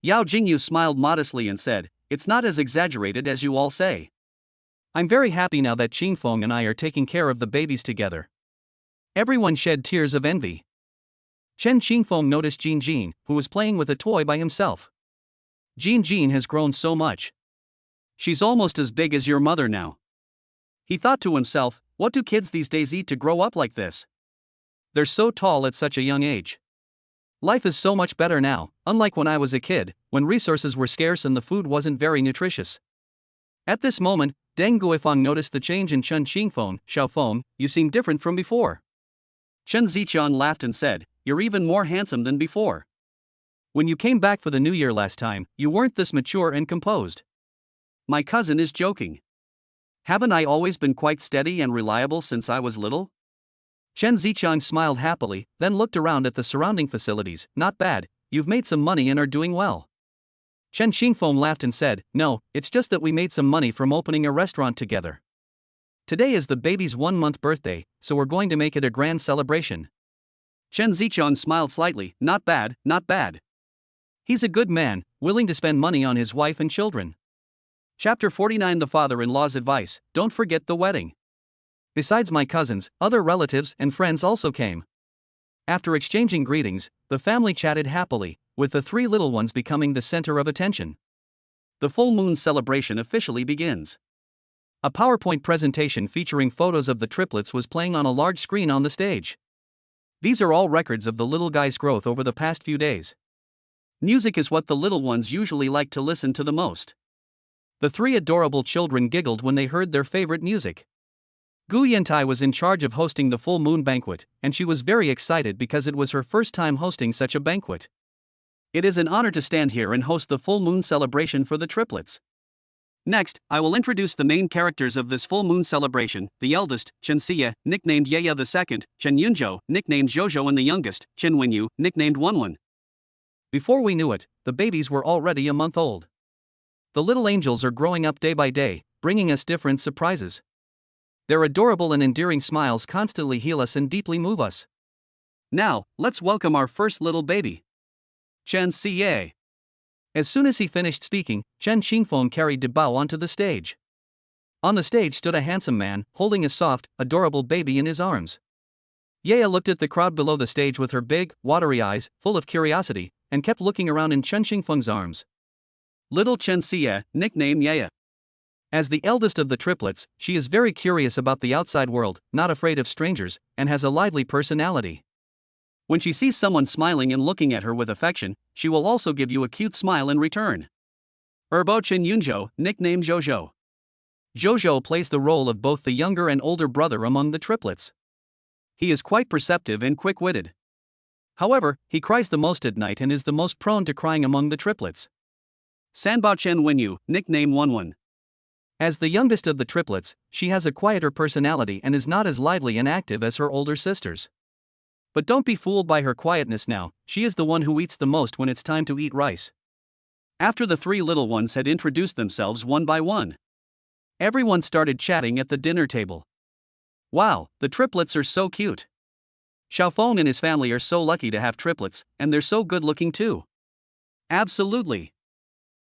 Yao Jingyu smiled modestly and said, It's not as exaggerated as you all say. I'm very happy now that Qingfeng and I are taking care of the babies together. Everyone shed tears of envy. Chen Qingfeng noticed Jin Jin, who was playing with a toy by himself. Jin Jin has grown so much. She's almost as big as your mother now. He thought to himself, what do kids these days eat to grow up like this? They're so tall at such a young age. Life is so much better now, unlike when I was a kid, when resources were scarce and the food wasn't very nutritious. At this moment, Deng Guifeng noticed the change in Chen Qingfeng. Xiaofeng, you seem different from before. Chen Zicheng laughed and said, You're even more handsome than before. When you came back for the new year last time, you weren't this mature and composed. My cousin is joking. Haven't I always been quite steady and reliable since I was little? Chen Zicheng smiled happily, then looked around at the surrounding facilities. Not bad, you've made some money and are doing well. Chen Qingfeng laughed and said, No, it's just that we made some money from opening a restaurant together. Today is the baby's 1-month birthday, so we're going to make it a grand celebration. Chen Zicheng smiled slightly. Not bad, not bad. He's a good man, willing to spend money on his wife and children. Chapter 49 The Father-in-Law's Advice, Don't forget the wedding. Besides my cousins, other relatives and friends also came. After exchanging greetings, the family chatted happily, with the three little ones becoming the center of attention. The full moon celebration officially begins. A PowerPoint presentation featuring photos of the triplets was playing on a large screen on the stage. These are all records of the little guy's growth over the past few days. Music is what the little ones usually like to listen to the most. The three adorable children giggled when they heard their favorite music. Gu Yantai was in charge of hosting the full moon banquet, and she was very excited because it was her first time hosting such a banquet. It is an honor to stand here and host the full moon celebration for the triplets. Next, I will introduce the main characters of this full moon celebration. The eldest, Chen Xie, nicknamed Yaya the second, Chen Yunzhou, nicknamed Zhouzhou, and the youngest, Chen Wenyu, nicknamed Wenwen. Before we knew it, the babies were already a month old. The little angels are growing up day by day, bringing us different surprises. Their adorable and endearing smiles constantly heal us and deeply move us. Now, let's welcome our first little baby. Chen Xie. As soon as he finished speaking, Chen Qingfeng carried Dabao onto the stage. On the stage stood a handsome man, holding a soft, adorable baby in his arms. Yaya looked at the crowd below the stage with her big, watery eyes, full of curiosity, and kept looking around in Chen Qingfeng's arms. Little Chen Xie, nicknamed Yaya. As the eldest of the triplets, she is very curious about the outside world, not afraid of strangers, and has a lively personality. When she sees someone smiling and looking at her with affection, she will also give you a cute smile in return. Chen Yunzhou, nicknamed Jojo. Jojo plays the role of both the younger and older brother among the triplets. He is quite perceptive and quick-witted. However, he cries the most at night and is the most prone to crying among the triplets. Sanbao Chen Wenyu, nicknamed Wenwen. As the youngest of the triplets, she has a quieter personality and is not as lively and active as her older sisters. But don't be fooled by her quietness now, she is the one who eats the most when it's time to eat rice. After the three little ones had introduced themselves one by one, everyone started chatting at the dinner table. Wow, the triplets are so cute. Xiaofeng and his family are so lucky to have triplets, and they're so good looking too. Absolutely.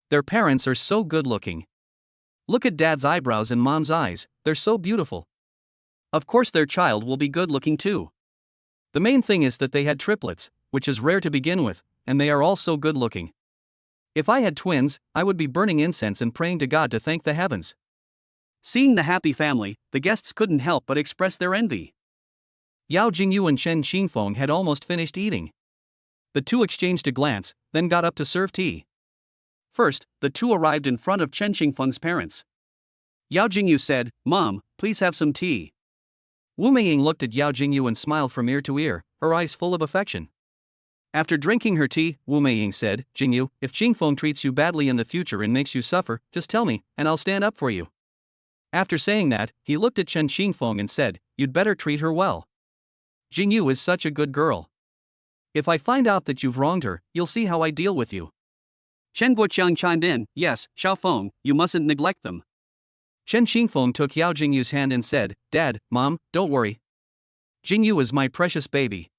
Their parents are so good looking. Look at dad's eyebrows and mom's eyes, they're so beautiful. Of course their child will be good looking too. The main thing is that they had triplets, which is rare to begin with, and they are all so good looking. If I had twins, I would be burning incense and praying to God to thank the heavens. Seeing the happy family, the guests couldn't help but express their envy. Yao Jingyu and Chen Xingfeng had almost finished eating. The two exchanged a glance, then got up to serve tea. First, the two arrived in front of Chen Xingfeng's parents. Yao Jingyu said, "Mom, please have some tea." Wu Meiying looked at Yao Jingyu and smiled from ear to ear, her eyes full of affection. After drinking her tea, Wu Meiying said, "Jingyu, if Xingfeng treats you badly in the future and makes you suffer, just tell me, and I'll stand up for you." After saying that, he looked at Chen Xingfeng and said, "You'd better treat her well. Jingyu is such a good girl. If I find out that you've wronged her, you'll see how I deal with you." Chen Guoqiang chimed in, "Yes, Xiaofeng, you mustn't neglect them." Chen Xingfeng took Yao Jingyu's hand and said, "Dad, Mom, don't worry. Jingyu is my precious baby.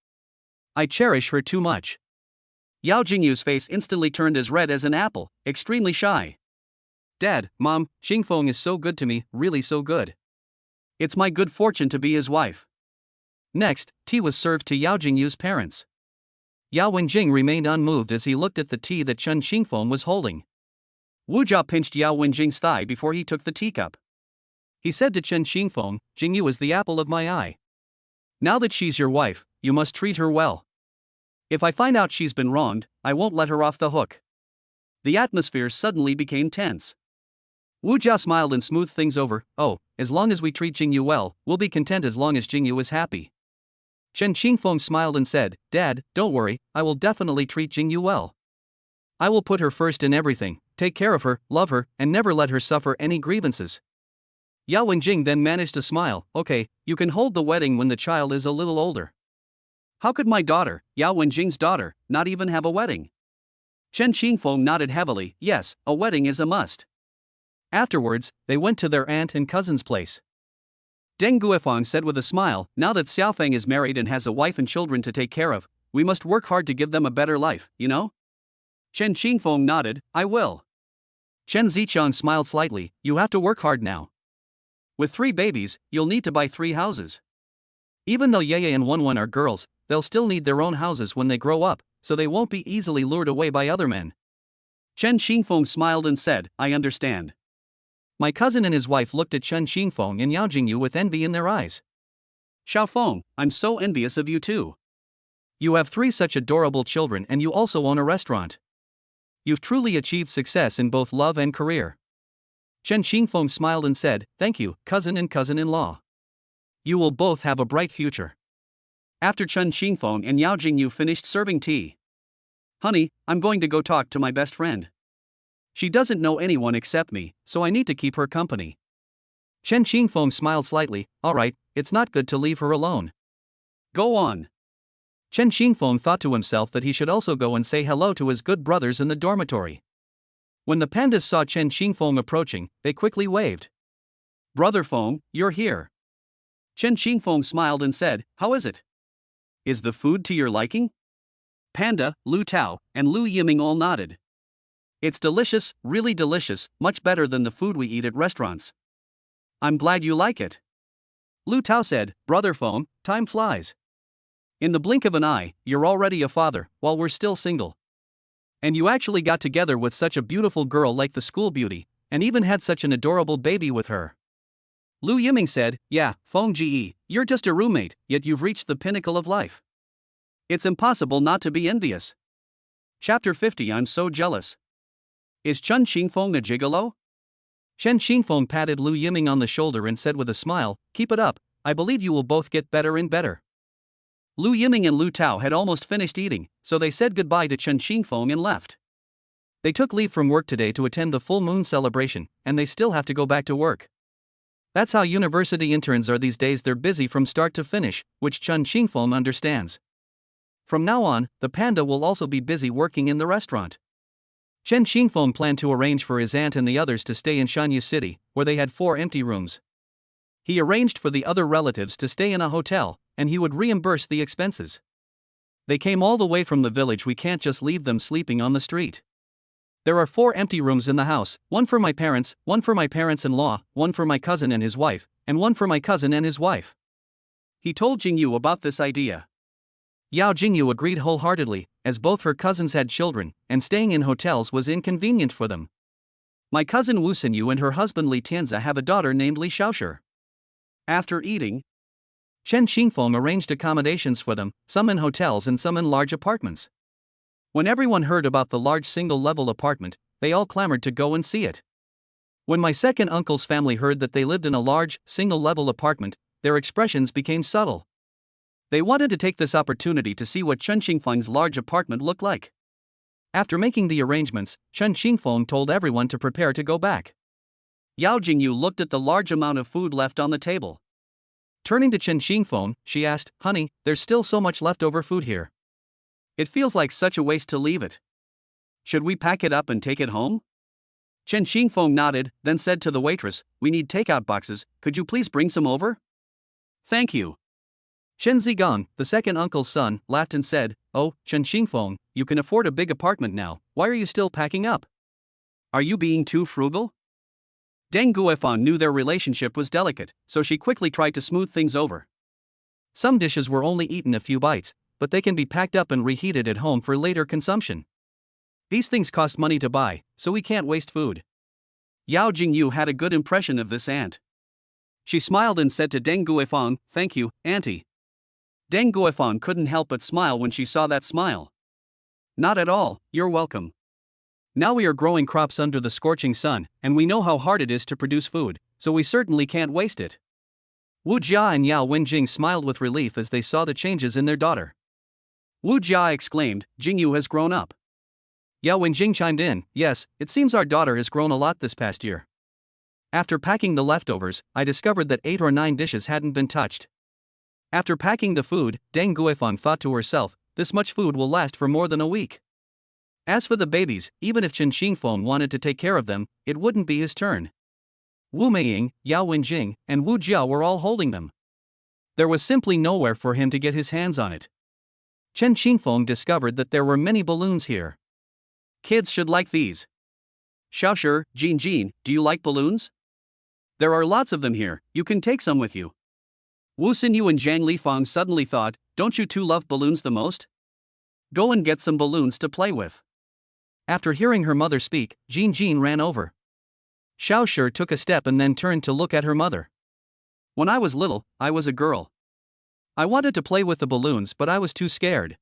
I cherish her too much." Yao Jingyu's face instantly turned as red as an apple, extremely shy. "Dad, Mom, Xingfeng is so good to me, really so good. It's my good fortune to be his wife." Next, tea was served to Yao Jingyu's parents. Yao Wenjing remained unmoved as he looked at the tea that Chen Xingfeng was holding. Wu Jia pinched Yao Wenjing's thigh before he took the teacup. He said to Chen Xingfeng, "Jingyu is the apple of my eye. Now that she's your wife, you must treat her well. If I find out she's been wronged, I won't let her off the hook." The atmosphere suddenly became tense. Wu Jia smiled and smoothed things over. "Oh, as long as we treat Jingyu well, we'll be content as long as Jingyu is happy." Chen Xingfeng smiled and said, "Dad, don't worry, I will definitely treat Jingyu well. I will put her first in everything, take care of her, love her, and never let her suffer any grievances." Yao Wenjing then managed to smile. "Okay, you can hold the wedding when the child is a little older." "How could my daughter, Yao Wenjing's daughter, not even have a wedding?" Chen Xingfeng nodded heavily. "Yes, a wedding is a must." Afterwards, they went to their aunt and cousin's place. Deng Guifang said with a smile, "Now that Xiaofeng is married and has a wife and children to take care of, we must work hard to give them a better life, you know?" Chen Xingfeng nodded, "I will." Chen Zichang smiled slightly, "You have to work hard now. With 3 babies, you'll need to buy 3 houses. Even though Yeye and Wenwen are girls, they'll still need their own houses when they grow up, so they won't be easily lured away by other men." Chen Xingfeng smiled and said, "I understand." My cousin and his wife looked at Chen Xingfeng and Yao Jingyu with envy in their eyes. "Xiaofeng, I'm so envious of you too. You have 3 such adorable children and you also own a restaurant. You've truly achieved success in both love and career." Chen Xingfeng smiled and said, "Thank you, cousin and cousin-in-law. You will both have a bright future." After Chen Xingfeng and Yao Jingyu finished serving tea, "Honey, I'm going to go talk to my best friend. She doesn't know anyone except me, so I need to keep her company." Chen Xingfeng smiled slightly. "All right, it's not good to leave her alone. Go on." Chen Xingfeng thought to himself that he should also go and say hello to his good brothers in the dormitory. When the pandas saw Chen Xingfeng approaching, they quickly waved. "Brother Feng, you're here." Chen Xingfeng smiled and said, "How is it? Is the food to your liking?" Panda, Lu Tao, and Lu Yiming all nodded. "It's delicious, really delicious, much better than the food we eat at restaurants." "I'm glad you like it." Lu Tao said, "Brother Feng, time flies. In the blink of an eye, you're already a father, while we're still single. And you actually got together with such a beautiful girl like the school beauty. and even had such an adorable baby with her. Lu Yiming said, "Yeah, Feng Ge, you're just a roommate, yet you've reached the pinnacle of life. It's impossible not to be envious." Chapter 50. I'm so jealous. Is Chen Xingfeng a gigolo? Chen Xingfeng patted Lu Yiming on the shoulder and said with a smile, "Keep it up, I believe you will both get better and better." Lu Yiming and Lu Tao had almost finished eating, so they said goodbye to Chen Xingfeng and left. They took leave from work today to attend the full moon celebration, and they still have to go back to work. That's how university interns are these days, they're busy from start to finish, which Chen Xingfeng understands. From now on, the panda will also be busy working in the restaurant. Chen Xingfeng planned to arrange for his aunt and the others to stay in Shanyu City, where they had 4 empty rooms. He arranged for the other relatives to stay in a hotel, and he would reimburse the expenses. They came all the way from the village, we can't just leave them sleeping on the street. There are 4 empty rooms in the house, one for my parents, one for my parents-in-law, one for my cousin and his wife, and one for my cousin and his wife. He told Jingyu about this idea. Yao Jingyu agreed wholeheartedly, as both her cousins had children, and staying in hotels was inconvenient for them. My cousin Wu Xinyu and her husband Li Tianzi have a daughter named Li Xiaoshi. After eating, Chen Xingfeng arranged accommodations for them, some in hotels and some in large apartments. When everyone heard about the large single-level apartment, they all clamored to go and see it. When my second uncle's family heard that they lived in a large, single-level apartment, their expressions became subtle. They wanted to take this opportunity to see what Chen Xingfeng's large apartment looked like. After making the arrangements, Chen Xingfeng told everyone to prepare to go back. Yao Jingyu looked at the large amount of food left on the table. Turning to Chen Xingfeng, she asked, "Honey, there's still so much leftover food here. It feels like such a waste to leave it. Should we pack it up and take it home?" Chen Xingfeng nodded, then said to the waitress, "We need takeout boxes, could you please bring some over?" "Thank you." Shen Zigong, the second uncle's son, laughed and said, "Oh, Chen Xingfeng, you can afford a big apartment now, why are you still packing up? Are you being too frugal?" Deng Guifang knew their relationship was delicate, so she quickly tried to smooth things over. Some dishes were only eaten a few bites, but they can be packed up and reheated at home for later consumption. These things cost money to buy, so we can't waste food. Yao Jingyu had a good impression of this aunt. She smiled and said to Deng Guifang, "Thank you, auntie." Deng Guifang couldn't help but smile when she saw that smile. "Not at all, you're welcome. Now we are growing crops under the scorching sun, and we know how hard it is to produce food, so we certainly can't waste it." Wu Jia and Yao Wenjing smiled with relief as they saw the changes in their daughter. Wu Jia exclaimed, "Jingyu has grown up." Yao Wenjing chimed in, "Yes, it seems our daughter has grown a lot this past year." After packing the leftovers, I discovered that 8 or 9 dishes hadn't been touched. After packing the food, Deng Guifang thought to herself, "This much food will last for more than a week." As for the babies, even if Chen Xingfeng wanted to take care of them, it wouldn't be his turn. Wu Meiying, Yao Wenjing, and Wu Jia were all holding them. There was simply nowhere for him to get his hands on it. Chen Xingfeng discovered that there were many balloons here. "Kids should like these. Xiaoshi, Jin, do you like balloons? There are lots of them here, you can take some with you." Wu Xinyu and Zhang Lifang suddenly thought, "Don't you two love balloons the most? Go and get some balloons to play with." After hearing her mother speak, Jin ran over. Xiaoshi took a step and then turned to look at her mother. "When I was little, I was a girl. I wanted to play with the balloons but I was too scared."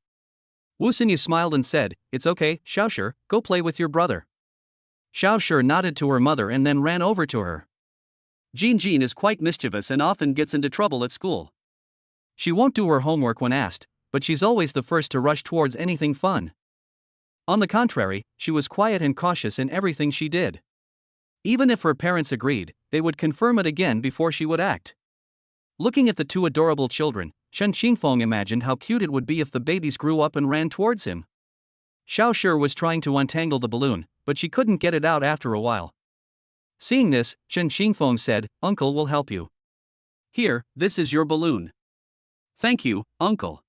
Wu Xinyu smiled and said, "It's okay, Xiaoshi, go play with your brother." Xiaoshi nodded to her mother and then ran over to her. Jin is quite mischievous and often gets into trouble at school. She won't do her homework when asked, but she's always the first to rush towards anything fun. On the contrary, she was quiet and cautious in everything she did. Even if her parents agreed, they would confirm it again before she would act. Looking at the 2 adorable children, Chen Xingfeng imagined how cute it would be if the babies grew up and ran towards him. Xiaoshi was trying to untangle the balloon, but she couldn't get it out after a while. Seeing this, Chen Xingfeng said, "Uncle will help you. Here, this is your balloon." "Thank you, uncle."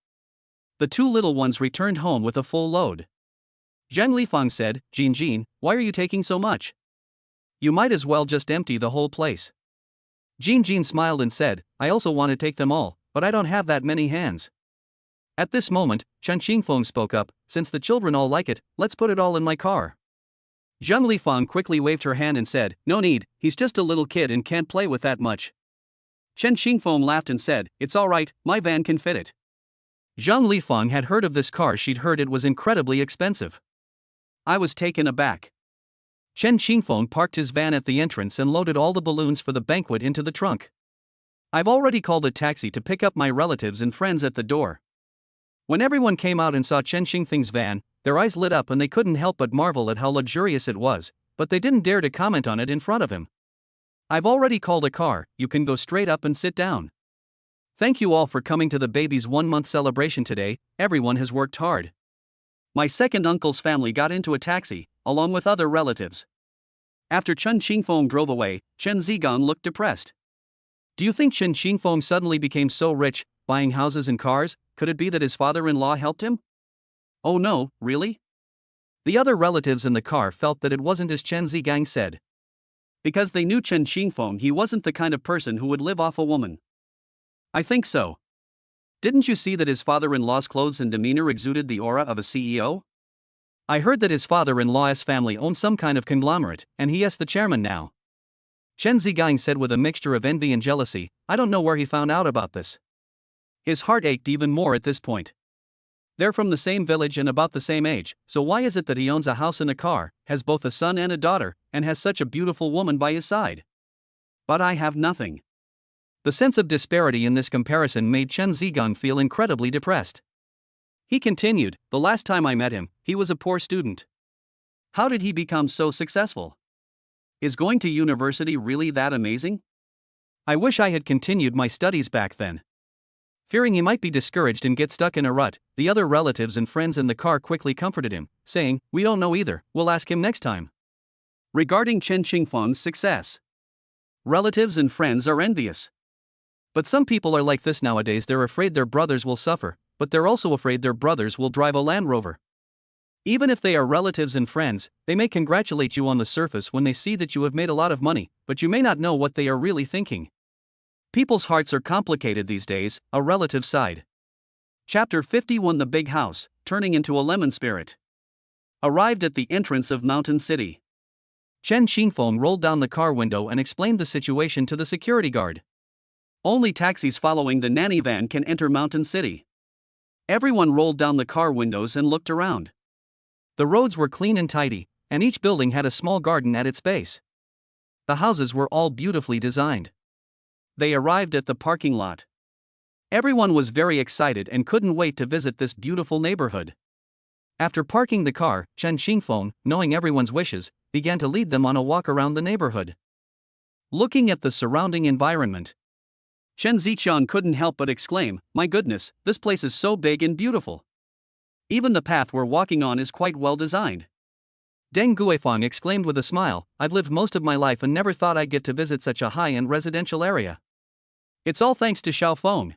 The 2 little ones returned home with a full load. Zhang Lifang said, Jin, why are you taking so much? You might as well just empty the whole place." Jin smiled and said, "I also want to take them all, but I don't have that many hands." At this moment, Chen Xingfeng spoke up, "Since the children all like it, let's put it all in my car." Zhang Lifang quickly waved her hand and said, "No need, he's just a little kid and can't play with that much." Chen Xingfeng laughed and said, "It's alright, my van can fit it." Zhang Lifang had heard of this car. She'd heard it was incredibly expensive. I was taken aback. Chen Xingfeng parked his van at the entrance and loaded all the balloons for the banquet into the trunk. I've already called a taxi to pick up my relatives and friends at the door. When everyone came out and saw Chen Xingfeng's van, their eyes lit up and they couldn't help but marvel at how luxurious it was, but they didn't dare to comment on it in front of him. "I've already called a car, you can go straight up and sit down. Thank you all for coming to the baby's 1-month celebration today, everyone has worked hard." My second uncle's family got into a taxi, along with other relatives. After Chen Xingfeng drove away, Chen Zigang looked depressed. Do you think Chen Xingfeng suddenly became so rich, buying houses and cars? Could it be that his father-in-law helped him? Oh no, really? The other relatives in the car felt that it wasn't as Chen Zigang said. Because they knew Chen Xingfeng, he wasn't the kind of person who would live off a woman. I think so. Didn't you see that his father-in-law's clothes and demeanor exuded the aura of a CEO? I heard that his father-in-law's family owns some kind of conglomerate, and he is the chairman now. Chen Zigang said with a mixture of envy and jealousy. I don't know where he found out about this. His heart ached even more at this point. They're from the same village and about the same age, so why is it that he owns a house and a car, has both a son and a daughter, and has such a beautiful woman by his side? But I have nothing. The sense of disparity in this comparison made Chen Zigang feel incredibly depressed. He continued, "The last time I met him, he was a poor student. How did he become so successful? Is going to university really that amazing? I wish I had continued my studies back then." Fearing he might be discouraged and get stuck in a rut, the other relatives and friends in the car quickly comforted him, saying, "We don't know either, we'll ask him next time." Regarding Chen Xingfeng's success, relatives and friends are envious. But some people are like this nowadays. They're afraid their brothers will suffer, but they're also afraid their brothers will drive a Land Rover. Even if they are relatives and friends, they may congratulate you on the surface when they see that you have made a lot of money, but you may not know what they are really thinking. People's hearts are complicated these days, a relative sighed. Chapter 51. The Big House, Turning into a Lemon Spirit. Arrived at the entrance of Mountain City. Chen Xingfeng rolled down the car window and explained the situation to the security guard. Only taxis following the nanny van can enter Mountain City. Everyone rolled down the car windows and looked around. The roads were clean and tidy, and each building had a small garden at its base. The houses were all beautifully designed. They arrived at the parking lot. Everyone was very excited and couldn't wait to visit this beautiful neighborhood. After parking the car, Chen Xingfeng, knowing everyone's wishes, began to lead them on a walk around the neighborhood. Looking at the surrounding environment, Chen Zichang couldn't help but exclaim, "My goodness, this place is so big and beautiful. Even the path we're walking on is quite well designed." Deng Guifang exclaimed with a smile, "I've lived most of my life and never thought I'd get to visit such a high-end residential area. It's all thanks to Xiao Feng."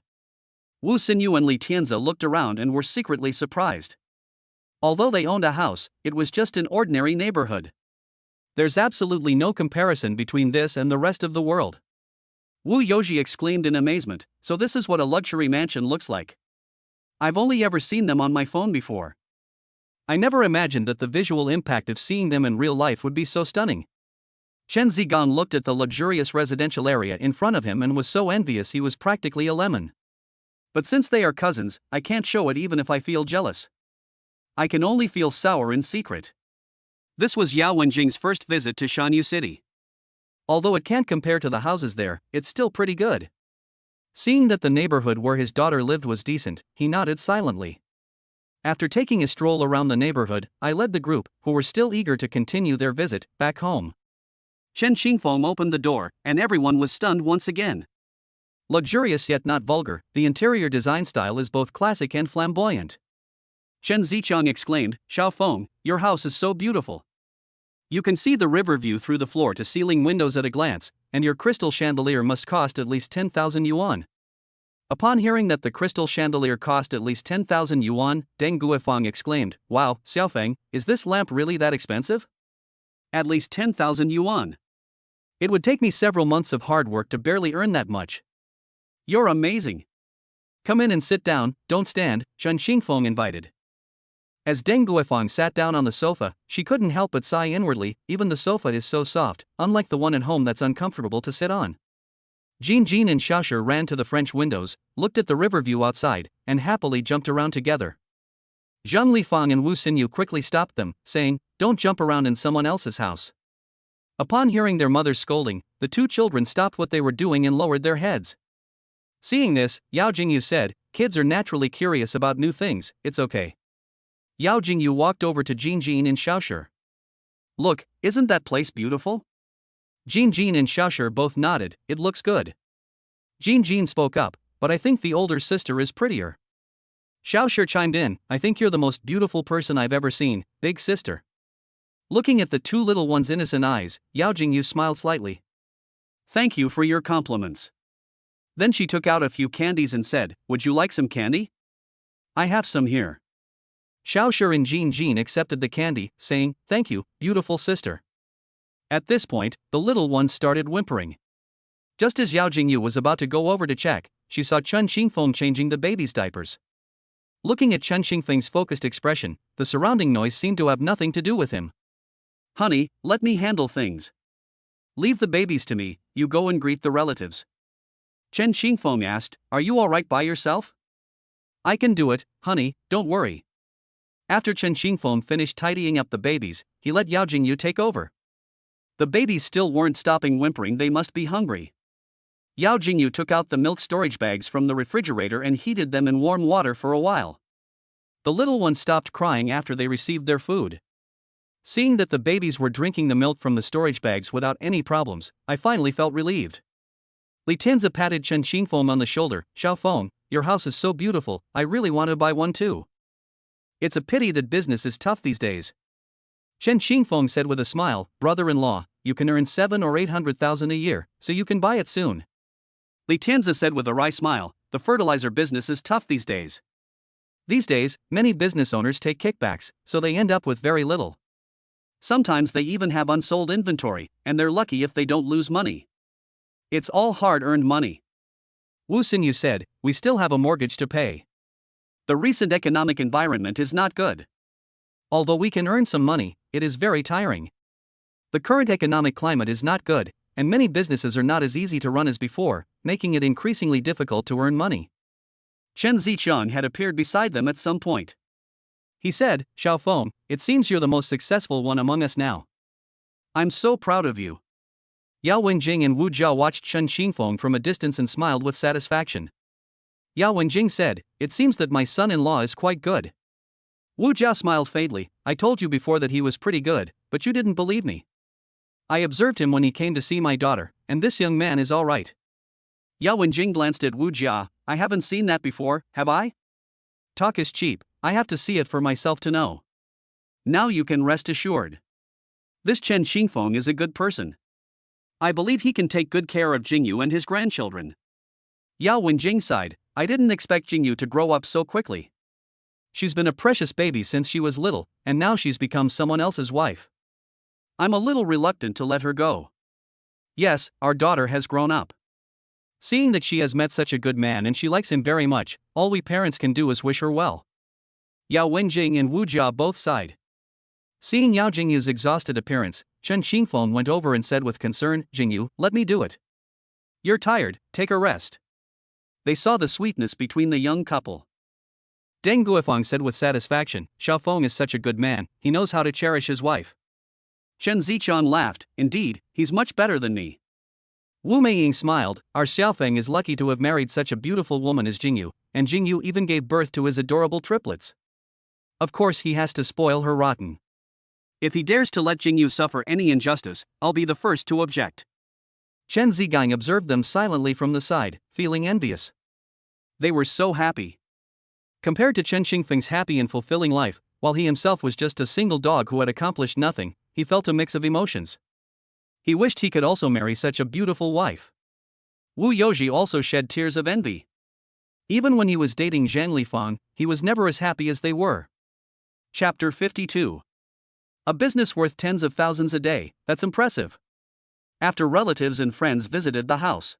Wu Xinyu and Li Tianzi looked around and were secretly surprised. Although they owned a house, it was just an ordinary neighborhood. There's absolutely no comparison between this and the rest of the world. Wu Yoji exclaimed in amazement, "So this is what a luxury mansion looks like. I've only ever seen them on my phone before. I never imagined that the visual impact of seeing them in real life would be so stunning." Chen Zigang looked at the luxurious residential area in front of him and was so envious he was practically a lemon. "But since they are cousins, I can't show it even if I feel jealous. I can only feel sour in secret." This was Yao Wenjing's first visit to Shanyu City. Although it can't compare to the houses there, it's still pretty good. Seeing that the neighborhood where his daughter lived was decent, he nodded silently. After taking a stroll around the neighborhood, I led the group, who were still eager to continue their visit, back home. Chen Xingfeng opened the door, and everyone was stunned once again. Luxurious yet not vulgar, the interior design style is both classic and flamboyant. Chen Zichang exclaimed, "Xiao Feng, your house is so beautiful. You can see the river view through the floor-to-ceiling windows at a glance, and your crystal chandelier must cost at least 10,000 yuan. Upon hearing that the crystal chandelier cost at least 10,000 yuan, Deng Guifang exclaimed, "Wow, Xiaofeng, is this lamp really that expensive? At least 10,000 yuan. It would take me several months of hard work to barely earn that much. You're amazing. Come in and sit down, don't stand," Chen Xingfeng invited. As Deng Guifang sat down on the sofa, she couldn't help but sigh inwardly. Even the sofa is so soft, unlike the one at home that's uncomfortable to sit on. Jin and Xiaoshi ran to the French windows, looked at the river view outside, and happily jumped around together. Zhang Lifang and Wu Xinyu quickly stopped them, saying, "Don't jump around in someone else's house." Upon hearing their mother's scolding, the two children stopped what they were doing and lowered their heads. Seeing this, Yao Jingyu said, "Kids are naturally curious about new things, it's okay." Yao Jingyu walked over to Jin and Xiaoshi. "Look, isn't that place beautiful?" Jin and Xiaoshi both nodded, "It looks good." Jin spoke up, "But I think the older sister is prettier." Xiaoshi chimed in, "I think you're the most beautiful person I've ever seen, big sister." Looking at the two little ones' innocent eyes, Yao Jingyu smiled slightly. "Thank you for your compliments." Then she took out a few candies and said, "Would you like some candy?" "I have some here." Xiaoshi and Jin accepted the candy, saying, "Thank you, beautiful sister." At this point, the little ones started whimpering. Just as Yao Jingyu was about to go over to check, she saw Chen Xingfeng changing the baby's diapers. Looking at Chen Xingfeng's focused expression, the surrounding noise seemed to have nothing to do with him. "Honey, let me handle things. Leave the babies to me, you go and greet the relatives." Chen Xingfeng asked, "Are you alright by yourself?" "I can do it, honey, don't worry." After Chen Xingfeng finished tidying up the babies, he let Yao Jingyu take over. The babies still weren't stopping whimpering, they must be hungry. Yao Jingyu took out the milk storage bags from the refrigerator and heated them in warm water for a while. The little ones stopped crying after they received their food. Seeing that the babies were drinking the milk from the storage bags without any problems, I finally felt relieved. Li Tianzi patted Chen Xingfeng on the shoulder. "Xiaofeng, your house is so beautiful, I really want to buy one too. It's a pity that business is tough these days." Chen Xingfeng said with a smile, "Brother-in-law, you can earn 700,000 or 800,000 a year, so you can buy it soon." Li Tianzi said with a wry smile, "The fertilizer business is tough these days. These days, many business owners take kickbacks, so they end up with very little. Sometimes they even have unsold inventory, and they're lucky if they don't lose money. It's all hard-earned money." Wu Xinyu said, "We still have a mortgage to pay. The recent economic environment is not good. Although we can earn some money, it is very tiring. The current economic climate is not good, and many businesses are not as easy to run as before, making it increasingly difficult to earn money." Chen Zicheng had appeared beside them at some point. He said, "Xiaofeng, it seems you're the most successful one among us now. I'm so proud of you." Yao Wenjing and Wu Jia watched Chen Xingfeng from a distance and smiled with satisfaction. Yao Wenjing said, "It seems that my son-in-law is quite good." Wu Jia smiled faintly, "I told you before that he was pretty good, but you didn't believe me. I observed him when he came to see my daughter, and this young man is all right." Yao Wenjing glanced at Wu Jia. "I haven't seen that before, have I?" "Talk is cheap, I have to see it for myself to know." "Now you can rest assured. This Chen Xingfeng is a good person. I believe he can take good care of Jingyu and his grandchildren." Yao Wenjing sighed, "I didn't expect Jingyu to grow up so quickly. She's been a precious baby since she was little, and now she's become someone else's wife. I'm a little reluctant to let her go. Yes, our daughter has grown up. Seeing that she has met such a good man and she likes him very much, all we parents can do is wish her well." Yao Wenjing and Wu Jia both sighed. Seeing Yao Jingyu's exhausted appearance, Chen Xingfeng went over and said with concern, "Jingyu, let me do it. You're tired, take a rest." They saw the sweetness between the young couple. Deng Guifang said with satisfaction, "Xiaofeng is such a good man, he knows how to cherish his wife." Chen Zicheng laughed, "Indeed, he's much better than me." Wu Meiying smiled, "Our Xiaofeng is lucky to have married such a beautiful woman as Jingyu, and Jingyu even gave birth to his adorable triplets. Of course he has to spoil her rotten. If he dares to let Jingyu suffer any injustice, I'll be the first to object." Chen Zigang observed them silently from the side, feeling envious. They were so happy. Compared to Chen Xingfeng's happy and fulfilling life, while he himself was just a single dog who had accomplished nothing, he felt a mix of emotions. He wished he could also marry such a beautiful wife. Wu Yoji also shed tears of envy. Even when he was dating Zhang Lifang, he was never as happy as they were. Chapter 52. A business worth tens of thousands a day, that's impressive. After relatives and friends visited the house,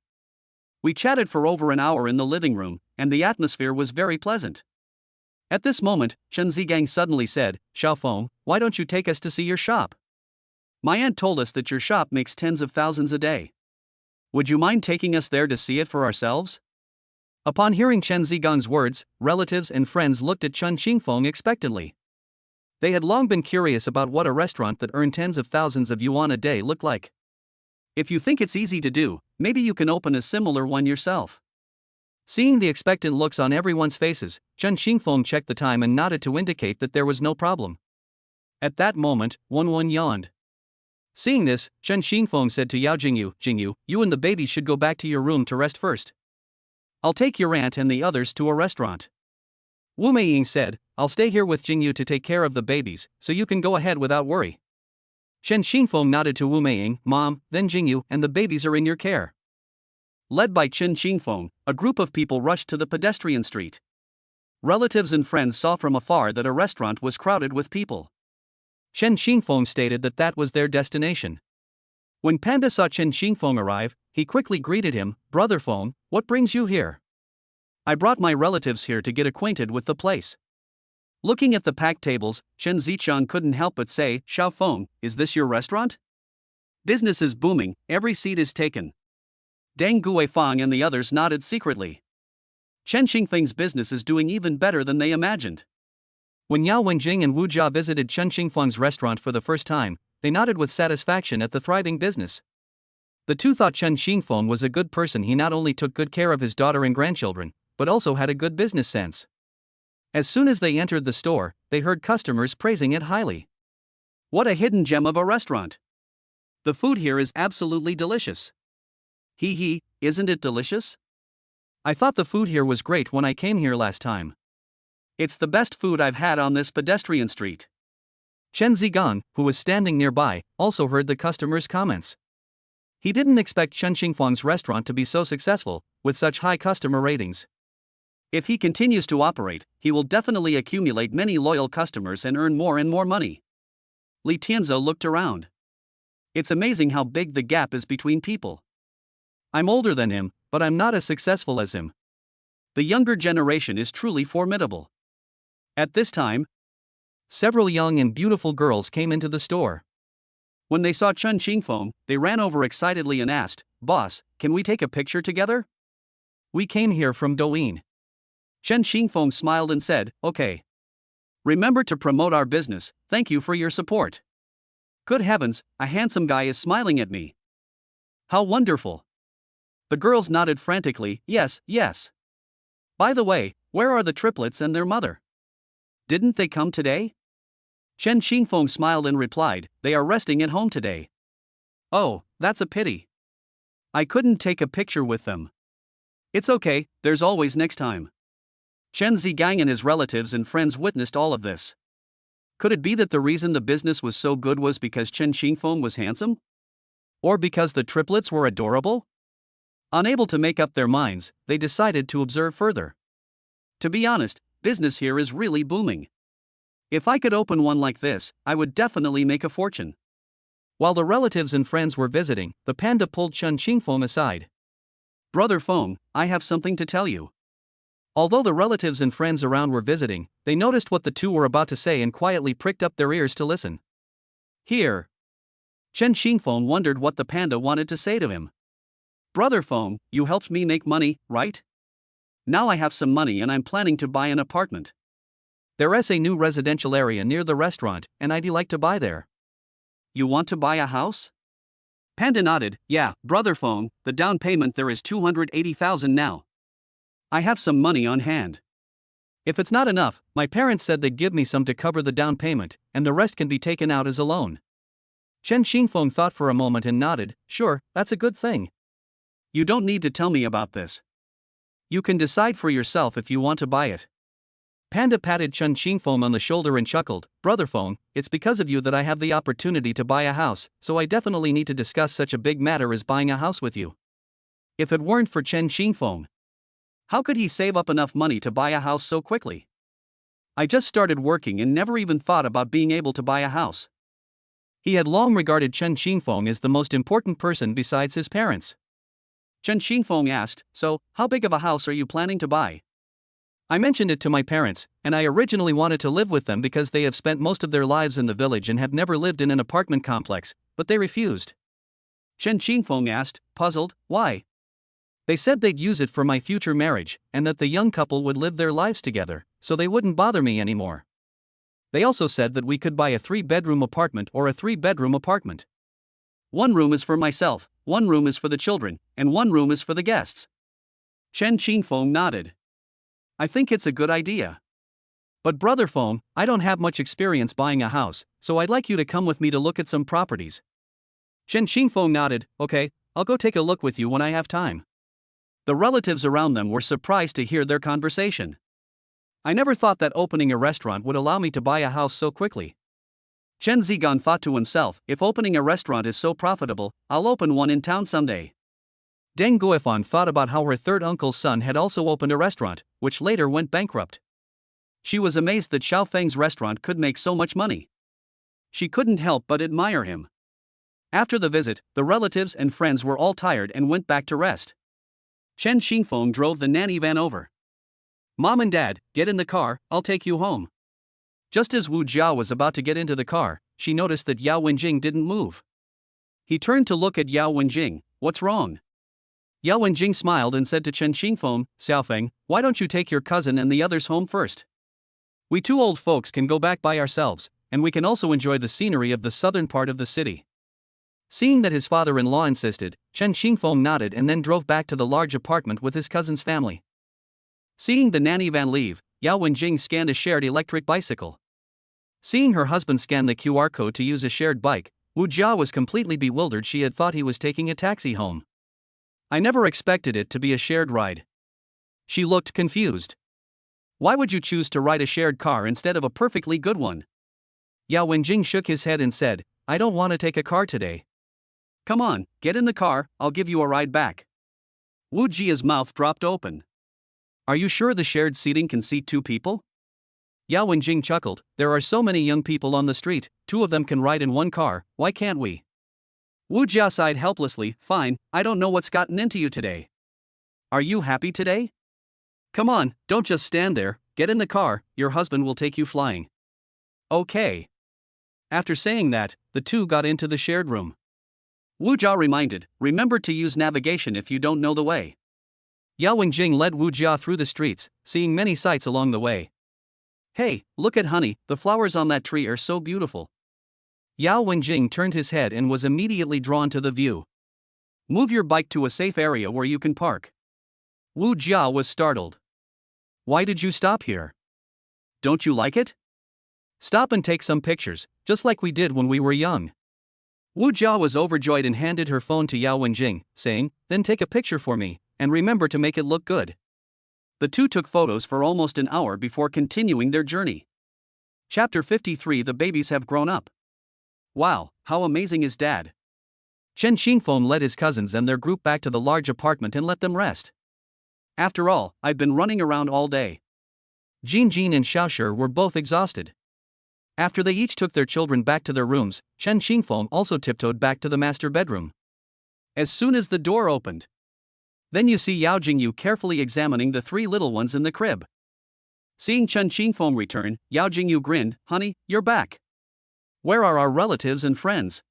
we chatted for over an hour in the living room, and the atmosphere was very pleasant. At this moment, Chen Zigang suddenly said, Xiaofeng, why don't you take us to see your shop? My aunt told us that your shop makes tens of thousands a day. Would you mind taking us there to see it for ourselves? Upon hearing Chen Zigang's words, relatives and friends looked at Chen Xingfeng expectantly. They had long been curious about what a restaurant that earned tens of thousands of yuan a day looked like. If you think it's easy to do, maybe you can open a similar one yourself. Seeing the expectant looks on everyone's faces, Chen Xingfeng checked the time and nodded to indicate that there was no problem. At that moment, Wen yawned. Seeing this, Chen Xingfeng said to Yao Jingyu, Jingyu, you and the baby should go back to your room to rest first. I'll take your aunt and the others to a restaurant. Wu Meiying said, I'll stay here with Jingyu to take care of the babies, so you can go ahead without worry. Chen Xingfeng nodded to Wu Meiying, Mom, then Jingyu and the babies are in your care. Led by Chen Xingfeng, a group of people rushed to the pedestrian street. Relatives and friends saw from afar that a restaurant was crowded with people. Chen Xingfeng stated that that was their destination. When Panda saw Chen Xingfeng arrive, he quickly greeted him, Brother Feng, what brings you here? I brought my relatives here to get acquainted with the place. Looking at the packed tables, Chen Zichang couldn't help but say, Xiaofeng, is this your restaurant? Business is booming, every seat is taken. Deng Guifang and the others nodded secretly. Chen Xingfeng's business is doing even better than they imagined. When Yao Wenjing and Wu Jia visited Chen Xingfeng's restaurant for the first time, they nodded with satisfaction at the thriving business. The two thought Chen Xingfeng was a good person. He not only took good care of his daughter and grandchildren, but also had a good business sense. As soon as they entered the store, they heard customers praising it highly. What a hidden gem of a restaurant! The food here is absolutely delicious. Hee, isn't it delicious? I thought the food here was great when I came here last time. It's the best food I've had on this pedestrian street. Chen Zigang, who was standing nearby, also heard the customers' comments. He didn't expect Chen Xingfeng's restaurant to be so successful, with such high customer ratings. If he continues to operate, he will definitely accumulate many loyal customers and earn more and more money. Li Tianzhou looked around. It's amazing how big the gap is between people. I'm older than him, but I'm not as successful as him. The younger generation is truly formidable. At this time, several young and beautiful girls came into the store. When they saw Chen Xingfeng, they ran over excitedly and asked, Boss, can we take a picture together? We came here from Douyin. Chen Xingfeng smiled and said, Okay. Remember to promote our business, thank you for your support. Good heavens, a handsome guy is smiling at me. How wonderful. The girls nodded frantically, yes. By the way, where are the triplets and their mother? Didn't they come today? Chen Xingfeng smiled and replied, They are resting at home today. Oh, that's a pity. I couldn't take a picture with them. It's okay, there's always next time. Chen Zigang and his relatives and friends witnessed all of this. Could it be that the reason the business was so good was because Chen Xingfeng was handsome? Or because the triplets were adorable? Unable to make up their minds, they decided to observe further. To be honest, business here is really booming. If I could open one like this, I would definitely make a fortune. While the relatives and friends were visiting, the panda pulled Chen Xingfeng aside. Brother Feng, I have something to tell you. Although the relatives and friends around were visiting, they noticed what the two were about to say and quietly pricked up their ears to listen. Here. Chen Xingfeng wondered what the panda wanted to say to him. Brother Feng, you helped me make money, right? Now I have some money and I'm planning to buy an apartment. There's a new residential area near the restaurant, and I'd like to buy there. You want to buy a house? Panda nodded, yeah, Brother Feng, the down payment there is 280,000 now. I have some money on hand. If it's not enough, my parents said they'd give me some to cover the down payment, and the rest can be taken out as a loan. Chen Xingfeng thought for a moment and nodded, sure, that's a good thing. You don't need to tell me about this. You can decide for yourself if you want to buy it. Panda patted Chen Xingfeng on the shoulder and chuckled, Brother Feng, it's because of you that I have the opportunity to buy a house, so I definitely need to discuss such a big matter as buying a house with you. If it weren't for Chen Xingfeng, how could he save up enough money to buy a house so quickly? I just started working and never even thought about being able to buy a house. He had long regarded Chen Xingfeng as the most important person besides his parents. Chen Xingfeng asked, so, how big of a house are you planning to buy? I mentioned it to my parents, and I originally wanted to live with them because they have spent most of their lives in the village and have never lived in an apartment complex, but they refused. Chen Qingfeng asked, puzzled, why? They said they'd use it for my future marriage, and that the young couple would live their lives together, so they wouldn't bother me anymore. They also said that we could buy a 3-bedroom apartment or a 3-bedroom apartment. One room is for myself, one room is for the children, and one room is for the guests. Chen Qingfeng nodded. I think it's a good idea. But Brother Feng, I don't have much experience buying a house, so I'd like you to come with me to look at some properties. Chen Qingfeng nodded, okay, I'll go take a look with you when I have time. The relatives around them were surprised to hear their conversation. I never thought that opening a restaurant would allow me to buy a house so quickly. Chen Zigan thought to himself, if opening a restaurant is so profitable, I'll open one in town someday. Deng Guifan thought about how her third uncle's son had also opened a restaurant, which later went bankrupt. She was amazed that Xiao Feng's restaurant could make so much money. She couldn't help but admire him. After the visit, the relatives and friends were all tired and went back to rest. Chen Qingfeng drove the nanny van over. Mom and Dad, get in the car, I'll take you home. Just as Wu Jia was about to get into the car, she noticed that Yao Wenjing didn't move. He turned to look at Yao Wenjing. What's wrong? Yao Wenjing smiled and said to Chen Qingfeng, Xiaofeng, why don't you take your cousin and the others home first? We two old folks can go back by ourselves, and we can also enjoy the scenery of the southern part of the city. Seeing that his father-in-law insisted, Chen Qingfeng nodded and then drove back to the large apartment with his cousin's family. Seeing the nanny van leave, Yao Wenjing scanned a shared electric bicycle. Seeing her husband scan the QR code to use a shared bike, Wu Jia was completely bewildered. She had thought he was taking a taxi home. I never expected it to be a shared ride. She looked confused. Why would you choose to ride a shared car instead of a perfectly good one? Yao Wenjing shook his head and said, I don't want to take a car today. Come on, get in the car, I'll give you a ride back. Wu Jia's mouth dropped open. Are you sure the shared seating can seat 2 people? Yao Wenjing chuckled, there are so many young people on the street, 2 of them can ride in one car, why can't we? Wu Jia sighed helplessly, fine, I don't know what's gotten into you today. Are you happy today? Come on, don't just stand there, get in the car, your husband will take you flying. Okay. After saying that, the 2 got into the shared room. Wu Jia reminded, remember to use navigation if you don't know the way. Yao Wenjing led Wu Jia through the streets, seeing many sights along the way. Hey, look at honey, the flowers on that tree are so beautiful. Yao Wenjing turned his head and was immediately drawn to the view. Move your bike to a safe area where you can park. Wu Jia was startled. Why did you stop here? Don't you like it? Stop and take some pictures, just like we did when we were young. Wu Jia was overjoyed and handed her phone to Yao Wenjing, saying, then take a picture for me, and remember to make it look good. The 2 took photos for almost an hour before continuing their journey. Chapter 53 The babies have grown up. Wow, how amazing is Dad? Chen Qingfeng led his cousins and their group back to the large apartment and let them rest. After all, I've been running around all day. Jin and Xiaoshi were both exhausted. After they each took their children back to their rooms, Chen Qingfeng also tiptoed back to the master bedroom. As soon as the door opened, then you see Yao Jingyu carefully examining the 3 little ones in the crib. Seeing Chen Qingfeng return, Yao Jingyu grinned, honey, you're back. Where are our relatives and friends?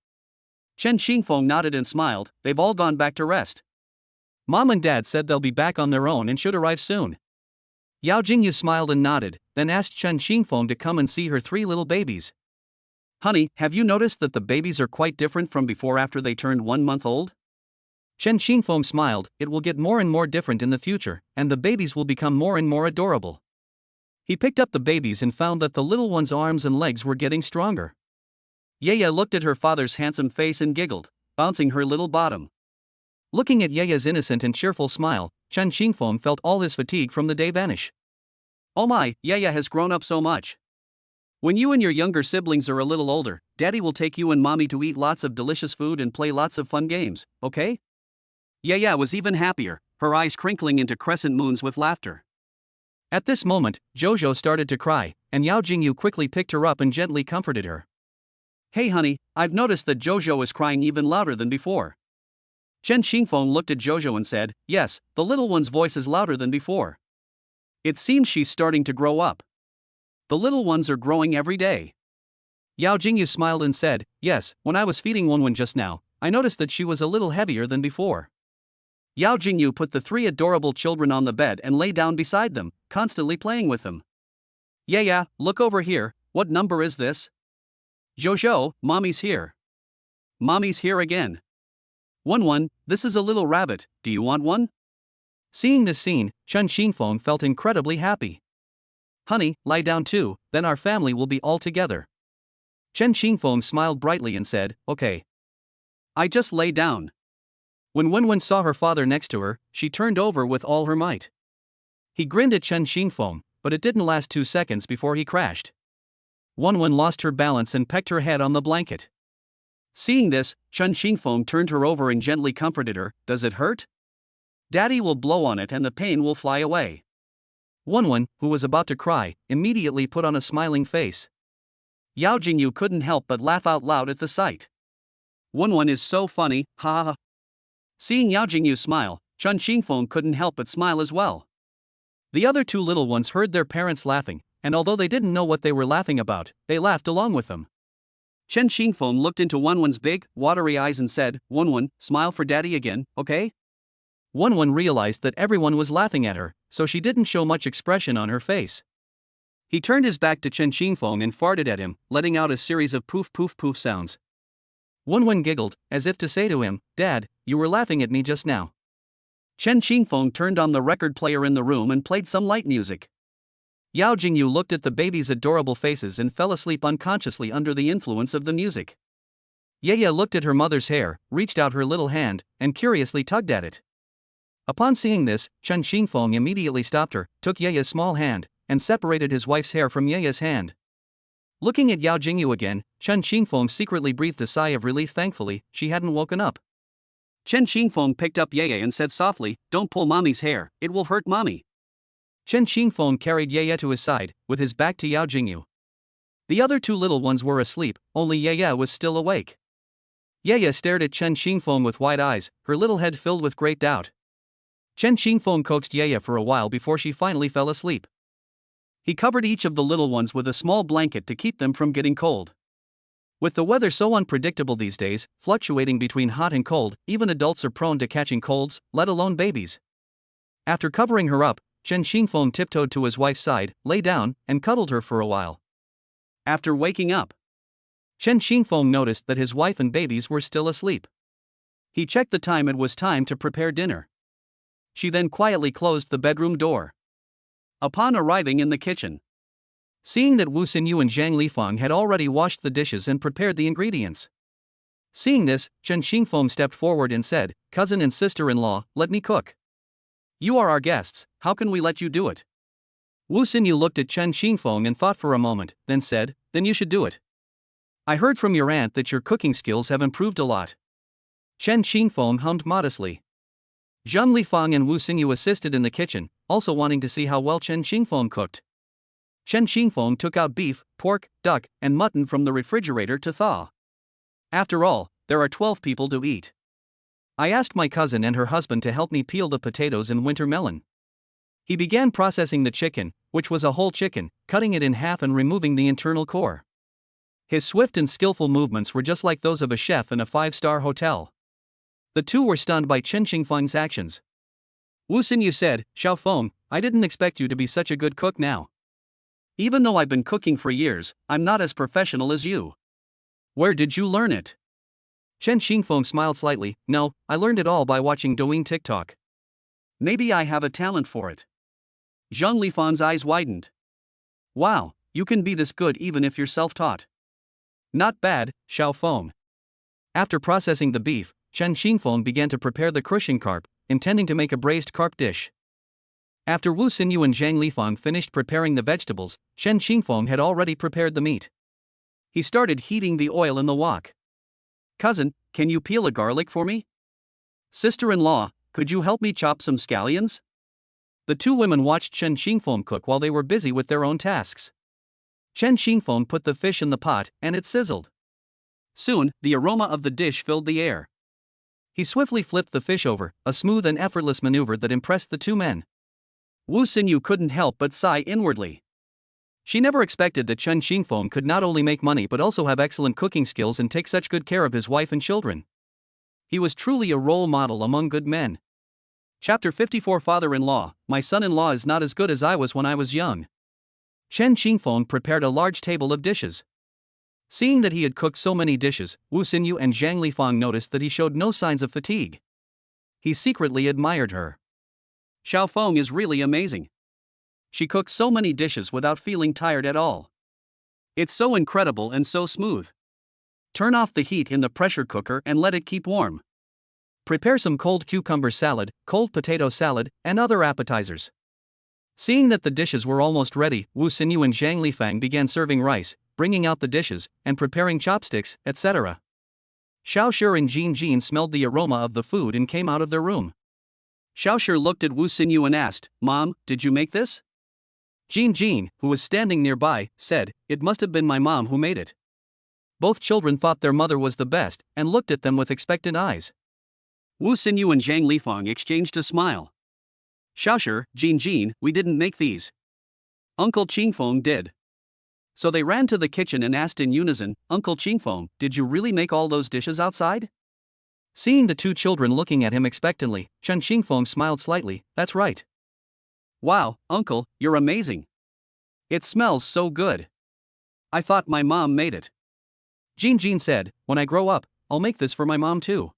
Chen Qingfeng nodded and smiled, they've all gone back to rest. Mom and Dad said they'll be back on their own and should arrive soon. Yao Jingyu smiled and nodded, then asked Chen Qingfeng to come and see her 3 little babies. Honey, have you noticed that the babies are quite different from before after they turned 1 month old? Chen Qingfeng smiled, it will get more and more different in the future, and the babies will become more and more adorable. He picked up the babies and found that the little one's arms and legs were getting stronger. Yaya looked at her father's handsome face and giggled, bouncing her little bottom. Looking at Yaya's innocent and cheerful smile, Chen Qingfeng felt all his fatigue from the day vanish. Oh my, Yaya has grown up so much. When you and your younger siblings are a little older, Daddy will take you and Mommy to eat lots of delicious food and play lots of fun games, okay? Yaya was even happier, her eyes crinkling into crescent moons with laughter. At this moment, Jojo started to cry, and Yao Jingyu quickly picked her up and gently comforted her. Hey honey, I've noticed that Jojo is crying even louder than before. Chen Qingfeng looked at Jojo and said, yes, the little one's voice is louder than before. It seems she's starting to grow up. The little ones are growing every day. Yao Jingyu smiled and said, yes, when I was feeding Wenwen just now, I noticed that she was a little heavier than before. Yao Jingyu put the 3 adorable children on the bed and lay down beside them, constantly playing with them. Yeah, look over here, what number is this? Jojo, mommy's here. Mommy's here again. Wenwen, this is a little rabbit, do you want one? Seeing this scene, Chen Xingfeng felt incredibly happy. Honey, lie down too, then our family will be all together. Chen Xingfeng smiled brightly and said, okay. I just lay down. When Wenwen saw her father next to her, she turned over with all her might. He grinned at Chen Xingfeng, but it didn't last 2 seconds before he crashed. Wenwen lost her balance and pecked her head on the blanket. Seeing this, Chen Xingfeng turned her over and gently comforted her. Does it hurt? Daddy will blow on it and the pain will fly away. Wenwen, who was about to cry, immediately put on a smiling face. Yao Jingyu couldn't help but laugh out loud at the sight. Wenwen is so funny, ha ha. Seeing Yao Jingyu smile, Chen Xingfeng couldn't help but smile as well. The other 2 little ones heard their parents laughing, and although they didn't know what they were laughing about, they laughed along with them. Chen Xingfeng looked into Wenwen's big, watery eyes and said, Wenwen, smile for daddy again, okay? Wenwen realized that everyone was laughing at her, so she didn't show much expression on her face. He turned his back to Chen Xingfeng and farted at him, letting out a series of poof poof poof sounds. Wenwen giggled, as if to say to him, Dad, you were laughing at me just now. Chen Xingfeng turned on the record player in the room and played some light music. Yao Jingyu looked at the babies' adorable faces and fell asleep unconsciously under the influence of the music. Yaya looked at her mother's hair, reached out her little hand, and curiously tugged at it. Upon seeing this, Chen Xingfeng immediately stopped her, took Yaya's small hand, and separated his wife's hair from Yaya's hand. Looking at Yao Jingyu again, Chen Xingfeng secretly breathed a sigh of relief. Thankfully, she hadn't woken up. Chen Xingfeng picked up Yaya and said softly, don't pull mommy's hair, it will hurt mommy. Chen Xingfeng carried Yaya to his side, with his back to Yao Jingyu. The other 2 little ones were asleep, only Yaya was still awake. Yaya stared at Chen Xingfeng with wide eyes, her little head filled with great doubt. Chen Xingfeng coaxed Yaya for a while before she finally fell asleep. He covered each of the little ones with a small blanket to keep them from getting cold. With the weather so unpredictable these days, fluctuating between hot and cold, even adults are prone to catching colds, let alone babies. After covering her up, Chen Xingfeng tiptoed to his wife's side, lay down, and cuddled her for a while. After waking up, Chen Xingfeng noticed that his wife and babies were still asleep. He checked the time. It was time to prepare dinner. She then quietly closed the bedroom door. Upon arriving in the kitchen, seeing that Wu Xinyu and Zhang Lifang had already washed the dishes and prepared the ingredients. Seeing this, Chen Xingfeng stepped forward and said, cousin and sister-in-law, let me cook. You are our guests, how can we let you do it? Wu Xinyu looked at Chen Xingfeng and thought for a moment, then said, then you should do it. I heard from your aunt that your cooking skills have improved a lot. Chen Xingfeng hummed modestly. Zhang Lifang and Wu Xinyu assisted in the kitchen, also wanting to see how well Chen Xingfeng cooked. Chen Xingfeng took out beef, pork, duck, and mutton from the refrigerator to thaw. After all, there are 12 people to eat. I asked my cousin and her husband to help me peel the potatoes and winter melon. He began processing the chicken, which was a whole chicken, cutting it in half and removing the internal core. His swift and skillful movements were just like those of a chef in a 5-star hotel. The 2 were stunned by Chen Xingfeng's actions. Wu Xinyu said, Xiaofeng, I didn't expect you to be such a good cook now. Even though I've been cooking for years, I'm not as professional as you. Where did you learn it? Chen Xingfeng smiled slightly. No, I learned it all by watching Douyin TikTok. Maybe I have a talent for it. Zhang Lifang's eyes widened. Wow, you can be this good even if you're self-taught. Not bad, Xiaofeng. After processing the beef, Chen Xingfeng began to prepare the crushing carp, intending to make a braised carp dish. After Wu Xinyu and Zhang Lifang finished preparing the vegetables, Chen Xingfeng had already prepared the meat. He started heating the oil in the wok. Cousin, can you peel a garlic for me? Sister-in-law, could you help me chop some scallions? The 2 women watched Chen Xingfeng cook while they were busy with their own tasks. Chen Xingfeng put the fish in the pot, and it sizzled. Soon, the aroma of the dish filled the air. He swiftly flipped the fish over, a smooth and effortless maneuver that impressed the 2 men. Wu Xinyu couldn't help but sigh inwardly. She never expected that Chen Xingfeng could not only make money but also have excellent cooking skills and take such good care of his wife and children. He was truly a role model among good men. Chapter 54 Father-in-law, my son-in-law is not as good as I was when I was young. Chen Xingfeng prepared a large table of dishes. Seeing that he had cooked so many dishes, Wu Xinyu and Zhang Lifang noticed that he showed no signs of fatigue. He secretly admired her. Xiao Feng is really amazing. She cooks so many dishes without feeling tired at all. It's so incredible and so smooth. Turn off the heat in the pressure cooker and let it keep warm. Prepare some cold cucumber salad, cold potato salad, and other appetizers. Seeing that the dishes were almost ready, Wu Xinyu and Zhang Lifang began serving rice, bringing out the dishes, and preparing chopsticks, etc. Xiao Shi and Jin Jin smelled the aroma of the food and came out of their room. Xiao Shi looked at Wu Xinyu and asked, "Mom, did you make this?" Jin Jin, who was standing nearby, said, "It must have been my mom who made it." Both children thought their mother was the best, and looked at them with expectant eyes. Wu Xinyu and Zhang Lifang exchanged a smile. "Xiao Shi, Jin Jin, we didn't make these. Uncle Qingfeng did." So they ran to the kitchen and asked in unison, "Uncle Qingfeng, did you really make all those dishes outside?" Seeing the two children looking at him expectantly, Chen Qingfeng smiled slightly. "That's right." "Wow, Uncle, you're amazing. It smells so good. I thought my mom made it." Jin Jin said, "When I grow up, I'll make this for my mom too."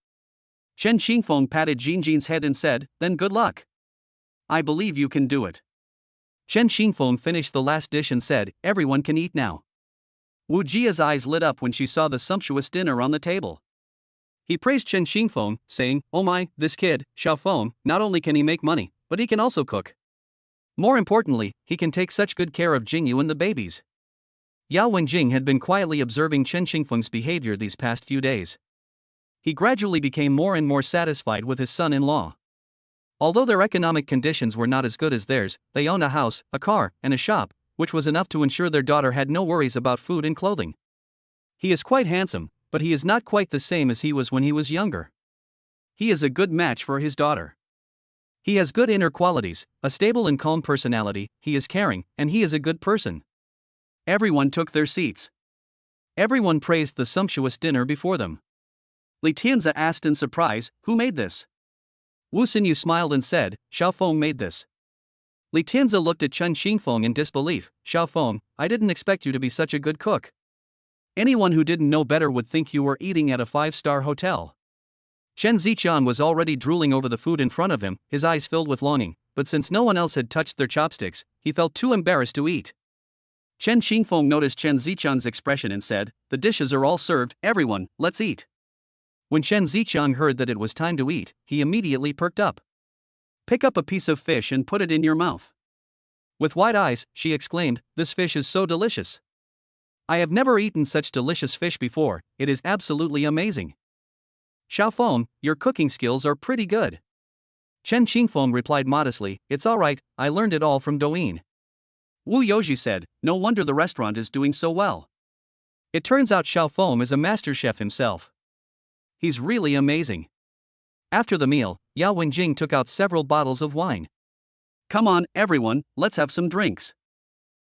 Chen Qingfeng patted Jin Jin's head and said, "Then good luck. I believe you can do it." Chen Qingfeng finished the last dish and said, "Everyone can eat now." Wu Jia's eyes lit up when she saw the sumptuous dinner on the table. He praised Chen Qingfeng, saying, "Oh my, this kid, Xiao Feng, not only can he make money, but he can also cook. More importantly, he can take such good care of Jingyu and the babies." Yao Wenjing had been quietly observing Chen Qingfeng's behavior these past few days. He gradually became more and more satisfied with his son-in-law. Although their economic conditions were not as good as theirs, they owned a house, a car, and a shop, which was enough to ensure their daughter had no worries about food and clothing. He is quite handsome, but he is not quite the same as he was when he was younger. He is a good match for his daughter. He has good inner qualities, a stable and calm personality, he is caring, and he is a good person. Everyone took their seats. Everyone praised the sumptuous dinner before them. Li Tianzi asked in surprise, "Who made this?" Wu Xinyu smiled and said, "Xiao Feng made this." Li Tianzi looked at Chen Xingfeng in disbelief. "Xiao Feng, I didn't expect you to be such a good cook. Anyone who didn't know better would think you were eating at a 5-star hotel." Chen Ziqian was already drooling over the food in front of him, his eyes filled with longing, but since no one else had touched their chopsticks, he felt too embarrassed to eat. Chen Qingfeng noticed Chen Ziqian's expression and said, "The dishes are all served, everyone, let's eat." When Chen Ziqian heard that it was time to eat, he immediately perked up. "Pick up a piece of fish and put it in your mouth." With wide eyes, she exclaimed, "This fish is so delicious. I have never eaten such delicious fish before, it is absolutely amazing." "Xiao Feng, your cooking skills are pretty good." Chen Qingfeng replied modestly, "It's alright, I learned it all from Douyin." Wu Yoji said, "No wonder the restaurant is doing so well. It turns out Xiao Feng is a master chef himself. He's really amazing." After the meal, Yao Wenjing took out several bottles of wine. "Come on, everyone, let's have some drinks."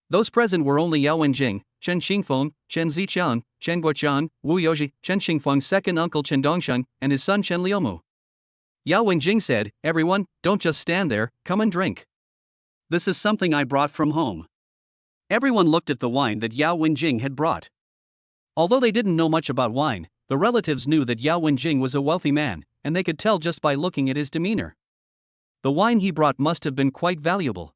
Those present were only Yao Wenjing, Chen Qingfeng, Chen Ziqian, Chen Guoqian, Wu Yoji, Chen Qingfeng's second uncle Chen Dongsheng, and his son Chen Liumu. Yao Wenjing said, "Everyone, don't just stand there, come and drink. This is something I brought from home." Everyone looked at the wine that Yao Wenjing had brought. Although they didn't know much about wine, the relatives knew that Yao Wenjing was a wealthy man, and they could tell just by looking at his demeanor. The wine he brought must have been quite valuable.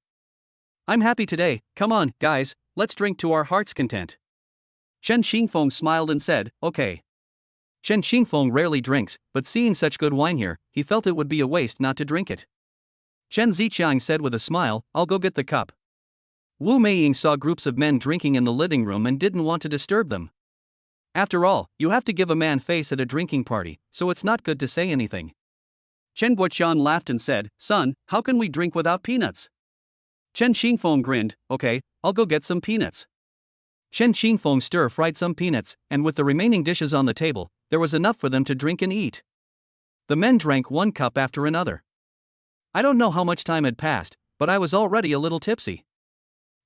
"I'm happy today, come on, guys, let's drink to our heart's content." Chen Qingfeng smiled and said, "Okay." Chen Qingfeng rarely drinks, but seeing such good wine here, he felt it would be a waste not to drink it. Chen Ziqiang said with a smile, "I'll go get the cup." Wu Meiying saw groups of men drinking in the living room and didn't want to disturb them. After all, you have to give a man face at a drinking party, so it's not good to say anything. Chen Guoqian laughed and said, "Son, how can we drink without peanuts?" Chen Qingfeng grinned, "Okay, I'll go get some peanuts." Chen Qingfeng stir-fried some peanuts, and with the remaining dishes on the table, there was enough for them to drink and eat. The men drank one cup after another. I don't know how much time had passed, but I was already a little tipsy.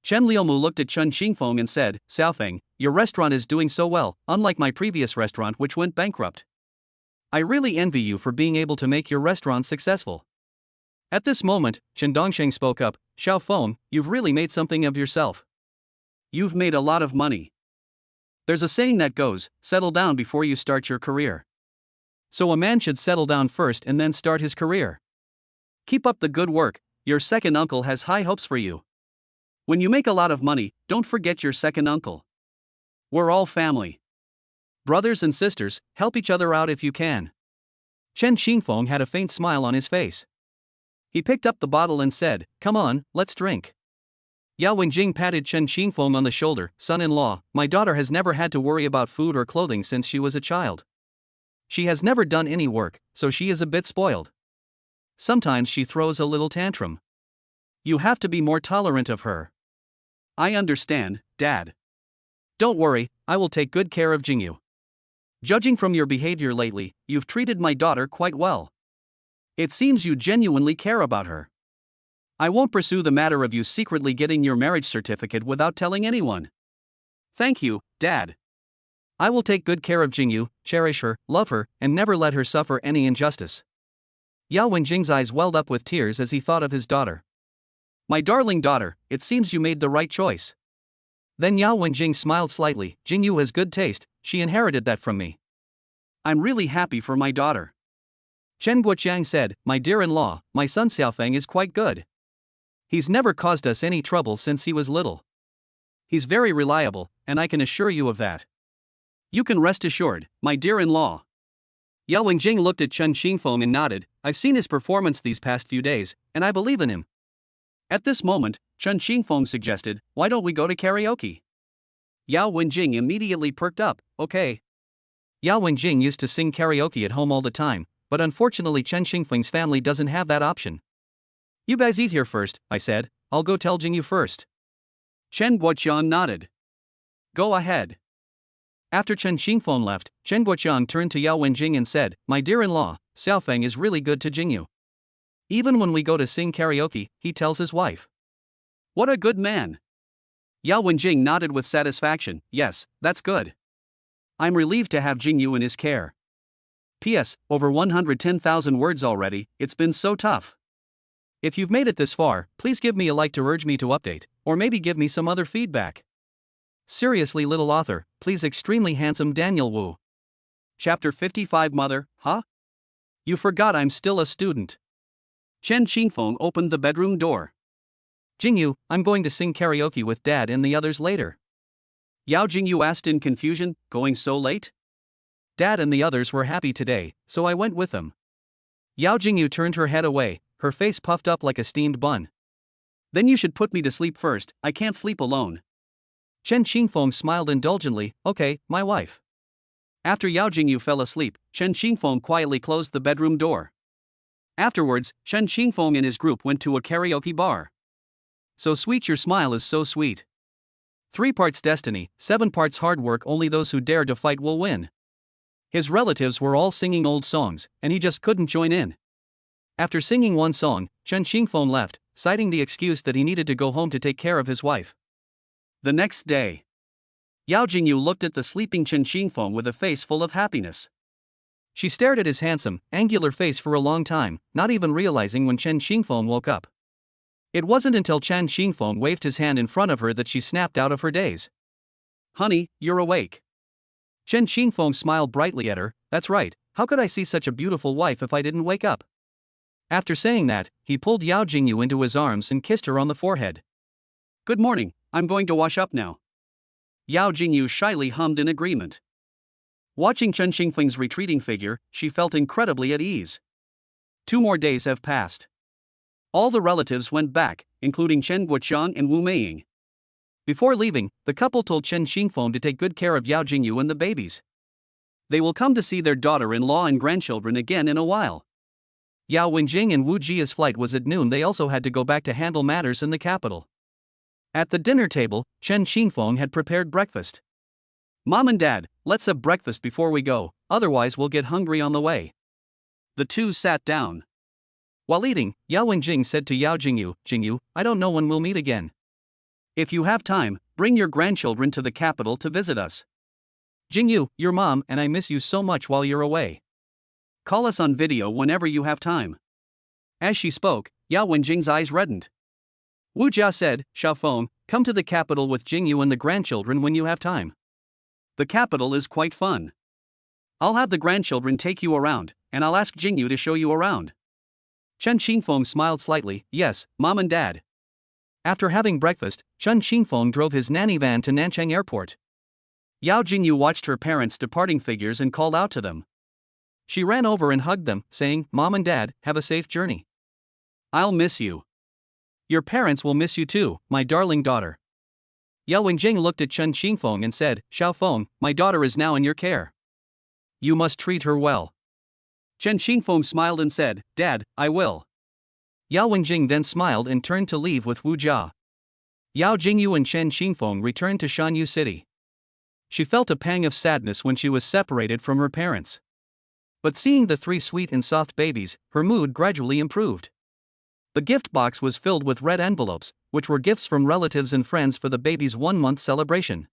Chen Liumu looked at Chen Xingfeng and said, Xiaofeng, your restaurant is doing so well, unlike my previous restaurant which went bankrupt. I really envy you for being able to make your restaurant successful. At this moment, Chen Dongsheng spoke up, Xiaofeng, you've really made something of yourself. You've made a lot of money. There's a saying that goes, settle down before you start your career. So a man should settle down first and then start his career. Keep up the good work, your second uncle has high hopes for you. When you make a lot of money, don't forget your second uncle. We're all family. Brothers and sisters, help each other out if you can. Chen Xingfeng had a faint smile on his face. He picked up the bottle and said, come on, let's drink. Yao Wenjing patted Chen Xingfeng on the shoulder, son-in-law, my daughter has never had to worry about food or clothing since she was a child. She has never done any work, so she is a bit spoiled. Sometimes she throws a little tantrum. You have to be more tolerant of her. I understand, Dad. Don't worry, I will take good care of Jingyu. Judging from your behavior lately, you've treated my daughter quite well. It seems you genuinely care about her. I won't pursue the matter of you secretly getting your marriage certificate without telling anyone. Thank you, Dad. I will take good care of Jingyu, cherish her, love her, and never let her suffer any injustice. Yao Wenjing's eyes welled up with tears as he thought of his daughter. My darling daughter, it seems you made the right choice. Then Yao Wenjing smiled slightly, Jingyu has good taste, she inherited that from me. I'm really happy for my daughter. Chen Guoqiang said, my dear-in-law, my son Xiaofeng is quite good. He's never caused us any trouble since he was little. He's very reliable, and I can assure you of that. You can rest assured, my dear-in-law. Yao Wenjing looked at Chen Xingfeng and nodded, I've seen his performance these past few days, and I believe in him. At this moment, Chen Xingfeng suggested, why don't we go to karaoke? Yao Wenjing immediately perked up, okay. Yao Wenjing used to sing karaoke at home all the time, but unfortunately Chen Xingfeng's family doesn't have that option. You guys eat here first, I said, I'll go tell Jingyu first. Chen Guoqiang nodded. Go ahead. After Chen Xingfeng left, Chen Guoqiang turned to Yao Wenjing and said, my dear-in-law, Xiaofeng is really good to Jingyu. Even when we go to sing karaoke, he tells his wife. What a good man. Yao Wenjing nodded with satisfaction, yes, that's good. I'm relieved to have Jingyu in his care. P.S. Over 110,000 words already, it's been so tough. If you've made it this far, please give me a like to urge me to update, or maybe give me some other feedback. Seriously little author, please extremely handsome Daniel Wu. Chapter 55 Mother, huh? You forgot I'm still a student. Chen Xingfeng opened the bedroom door. Jingyu, I'm going to sing karaoke with Dad and the others later. Yao Jingyu asked in confusion, going so late? Dad and the others were happy today, so I went with them. Yao Jingyu turned her head away, her face puffed up like a steamed bun. Then you should put me to sleep first, I can't sleep alone. Chen Xingfeng smiled indulgently, okay, my wife. After Yao Jingyu fell asleep, Chen Xingfeng quietly closed the bedroom door. Afterwards, Chen Xingfeng and his group went to a karaoke bar. So sweet your smile is so sweet. 3 parts destiny, 7 parts hard work only those who dare to fight will win. His relatives were all singing old songs, and he just couldn't join in. After singing one song, Chen Xingfeng left, citing the excuse that he needed to go home to take care of his wife. The next day, Yao Jingyu looked at the sleeping Chen Xingfeng with a face full of happiness. She stared at his handsome, angular face for a long time, not even realizing when Chen Xingfeng woke up. It wasn't until Chen Xingfeng waved his hand in front of her that she snapped out of her daze. Honey, you're awake. Chen Xingfeng smiled brightly at her, that's right, how could I see such a beautiful wife if I didn't wake up? After saying that, he pulled Yao Jingyu into his arms and kissed her on the forehead. Good morning, I'm going to wash up now. Yao Jingyu shyly hummed in agreement. Watching Chen Xingfeng's retreating figure, she felt incredibly at ease. 2 more days have passed. All the relatives went back, including Chen Guoqiang and Wu Meiying. Before leaving, the couple told Chen Xingfeng to take good care of Yao Jingyu and the babies. They will come to see their daughter-in-law and grandchildren again in a while. Yao Wenjing and Wu Jia's flight was at noon. They also had to go back to handle matters in the capital. At the dinner table, Chen Xingfeng had prepared breakfast. Mom and Dad, let's have breakfast before we go, otherwise we'll get hungry on the way. The two sat down. While eating, Yao Wenjing said to Yao Jingyu, Jingyu, I don't know when we'll meet again. If you have time, bring your grandchildren to the capital to visit us. Jingyu, your mom and I miss you so much while you're away. Call us on video whenever you have time. As she spoke, Yao Wenjing's eyes reddened. Wu Jia said, Xiaofeng, come to the capital with Jingyu and the grandchildren when you have time. The capital is quite fun. I'll have the grandchildren take you around, and I'll ask Jingyu to show you around. Chen Xingfeng smiled slightly, yes, Mom and Dad. After having breakfast, Chen Xingfeng drove his nanny van to Nanchang Airport. Yao Jingyu watched her parents' departing figures and called out to them. She ran over and hugged them, saying, Mom and Dad, have a safe journey. I'll miss you. Your parents will miss you too, my darling daughter. Yao Wenjing looked at Chen Xingfeng and said, Xiaofeng, my daughter is now in your care. You must treat her well. Chen Xingfeng smiled and said, Dad, I will. Yao Wenjing then smiled and turned to leave with Wu Jia. Yao Jingyu and Chen Xingfeng returned to Shanyu City. She felt a pang of sadness when she was separated from her parents. But seeing the three sweet and soft babies, her mood gradually improved. The gift box was filled with red envelopes, which were gifts from relatives and friends for the baby's 1-month celebration.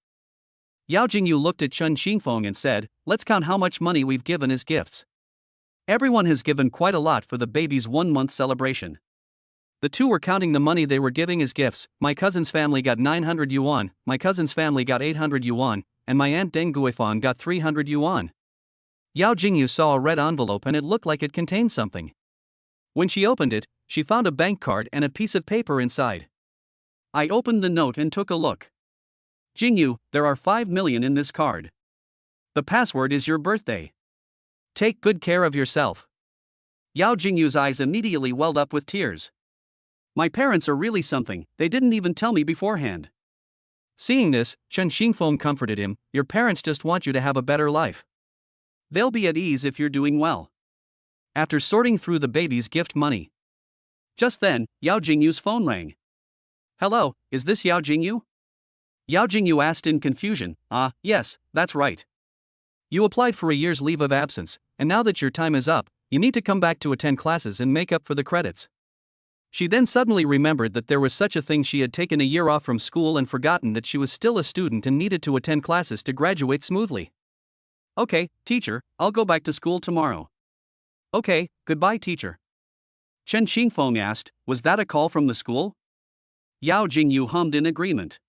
Yao Jingyu looked at Chen Xingfeng and said, let's count how much money we've given as gifts. Everyone has given quite a lot for the baby's 1-month celebration. The two were counting the money they were giving as gifts. My cousin's family got 900 yuan, my cousin's family got 800 yuan, and my aunt Deng Guifan got 300 yuan. Yao Jingyu saw a red envelope and it looked like it contained something. When she opened it, she found a bank card and a piece of paper inside. I opened the note and took a look. Jingyu, there are 5 million in this card. The password is your birthday. Take good care of yourself. Yao Jingyu's eyes immediately welled up with tears. My parents are really something, they didn't even tell me beforehand. Seeing this, Chen Xingfeng comforted him, your parents just want you to have a better life. They'll be at ease if you're doing well. After sorting through the baby's gift money. Just then, Yao Jingyu's phone rang. Hello, is this Yao Jingyu? Yao Jingyu asked in confusion, yes, that's right. You applied for a year's leave of absence, and now that your time is up, you need to come back to attend classes and make up for the credits. She then suddenly remembered that there was such a thing. She had taken a year off from school and forgotten that she was still a student and needed to attend classes to graduate smoothly. Okay, teacher, I'll go back to school tomorrow. Okay, goodbye, teacher. Chen Xingfeng asked, was that a call from the school? Yao Jingyu hummed in agreement.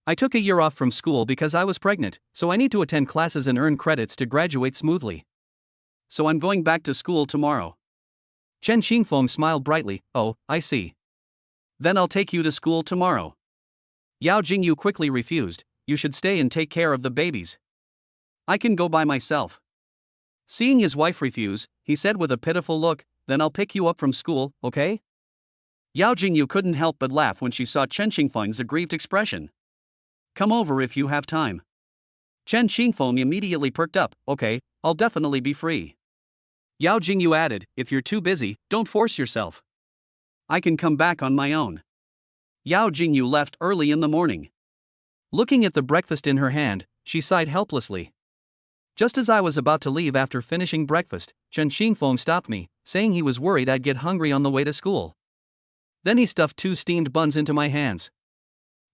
I took a year off from school because I was pregnant, so I need to attend classes and earn credits to graduate smoothly. So I'm going back to school tomorrow. Chen Xingfeng smiled brightly, oh, I see. Then I'll take you to school tomorrow. Yao Jingyu quickly refused, you should stay and take care of the babies. I can go by myself. Seeing his wife refuse, he said with a pitiful look, then I'll pick you up from school, okay? Yao Jingyu couldn't help but laugh when she saw Chen Xingfeng's aggrieved expression. Come over if you have time. Chen Xingfeng immediately perked up, okay, I'll definitely be free. Yao Jingyu added, if you're too busy, don't force yourself. I can come back on my own. Yao Jingyu left early in the morning. Looking at the breakfast in her hand, she sighed helplessly. Just as I was about to leave after finishing breakfast, Chen Xingfeng stopped me, saying he was worried I'd get hungry on the way to school. Then he stuffed 2 steamed buns into my hands.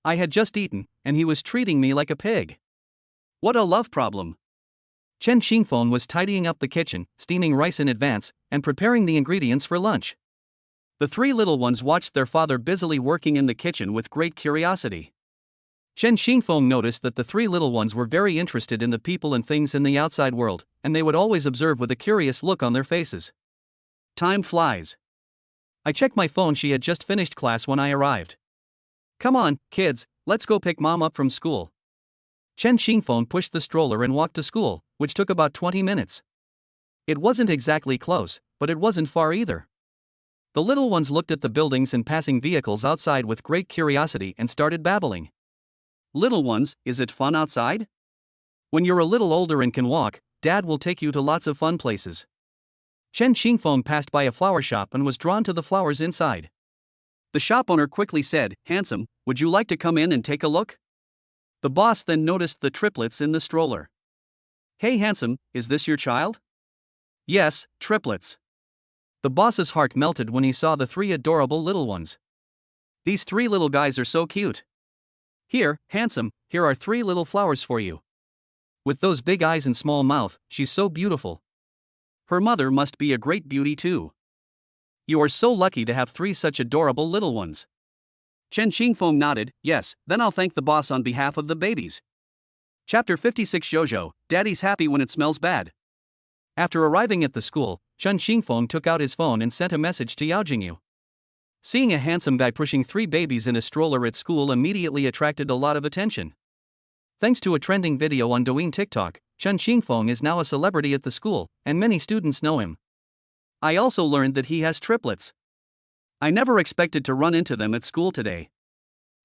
I had just eaten, and he was treating me like a pig. What a love problem. Chen Xingfeng was tidying up the kitchen, steaming rice in advance, and preparing the ingredients for lunch. The 3 little ones watched their father busily working in the kitchen with great curiosity. Chen Xingfeng noticed that the 3 little ones were very interested in the people and things in the outside world, and they would always observe with a curious look on their faces. Time flies. I checked my phone. She had just finished class when I arrived. Come on, kids, let's go pick mom up from school. Chen Xingfeng pushed the stroller and walked to school, which took about 20 minutes. It wasn't exactly close, but it wasn't far either. The little ones looked at the buildings and passing vehicles outside with great curiosity and started babbling. Little ones, is it fun outside? When you're a little older and can walk, Dad will take you to lots of fun places. Chen Xingfeng passed by a flower shop and was drawn to the flowers inside. The shop owner quickly said, handsome, would you like to come in and take a look? The boss then noticed the triplets in the stroller. Hey handsome, is this your child? Yes, triplets. The boss's heart melted when he saw the three adorable little ones. These three little guys are so cute. Here, handsome, here are three little flowers for you. With those big eyes and small mouth, she's so beautiful. Her mother must be a great beauty too. You are so lucky to have three such adorable little ones. Chen Xingfeng nodded, yes, then I'll thank the boss on behalf of the babies. Chapter 56 Jojo, Daddy's happy when it smells bad. After arriving at the school, Chen Xingfeng took out his phone and sent a message to Yao Jingyu. Seeing a handsome guy pushing three babies in a stroller at school immediately attracted a lot of attention. Thanks to a trending video on Douyin TikTok, Chen Xingfeng is now a celebrity at the school, and many students know him. I also learned that he has triplets. I never expected to run into them at school today.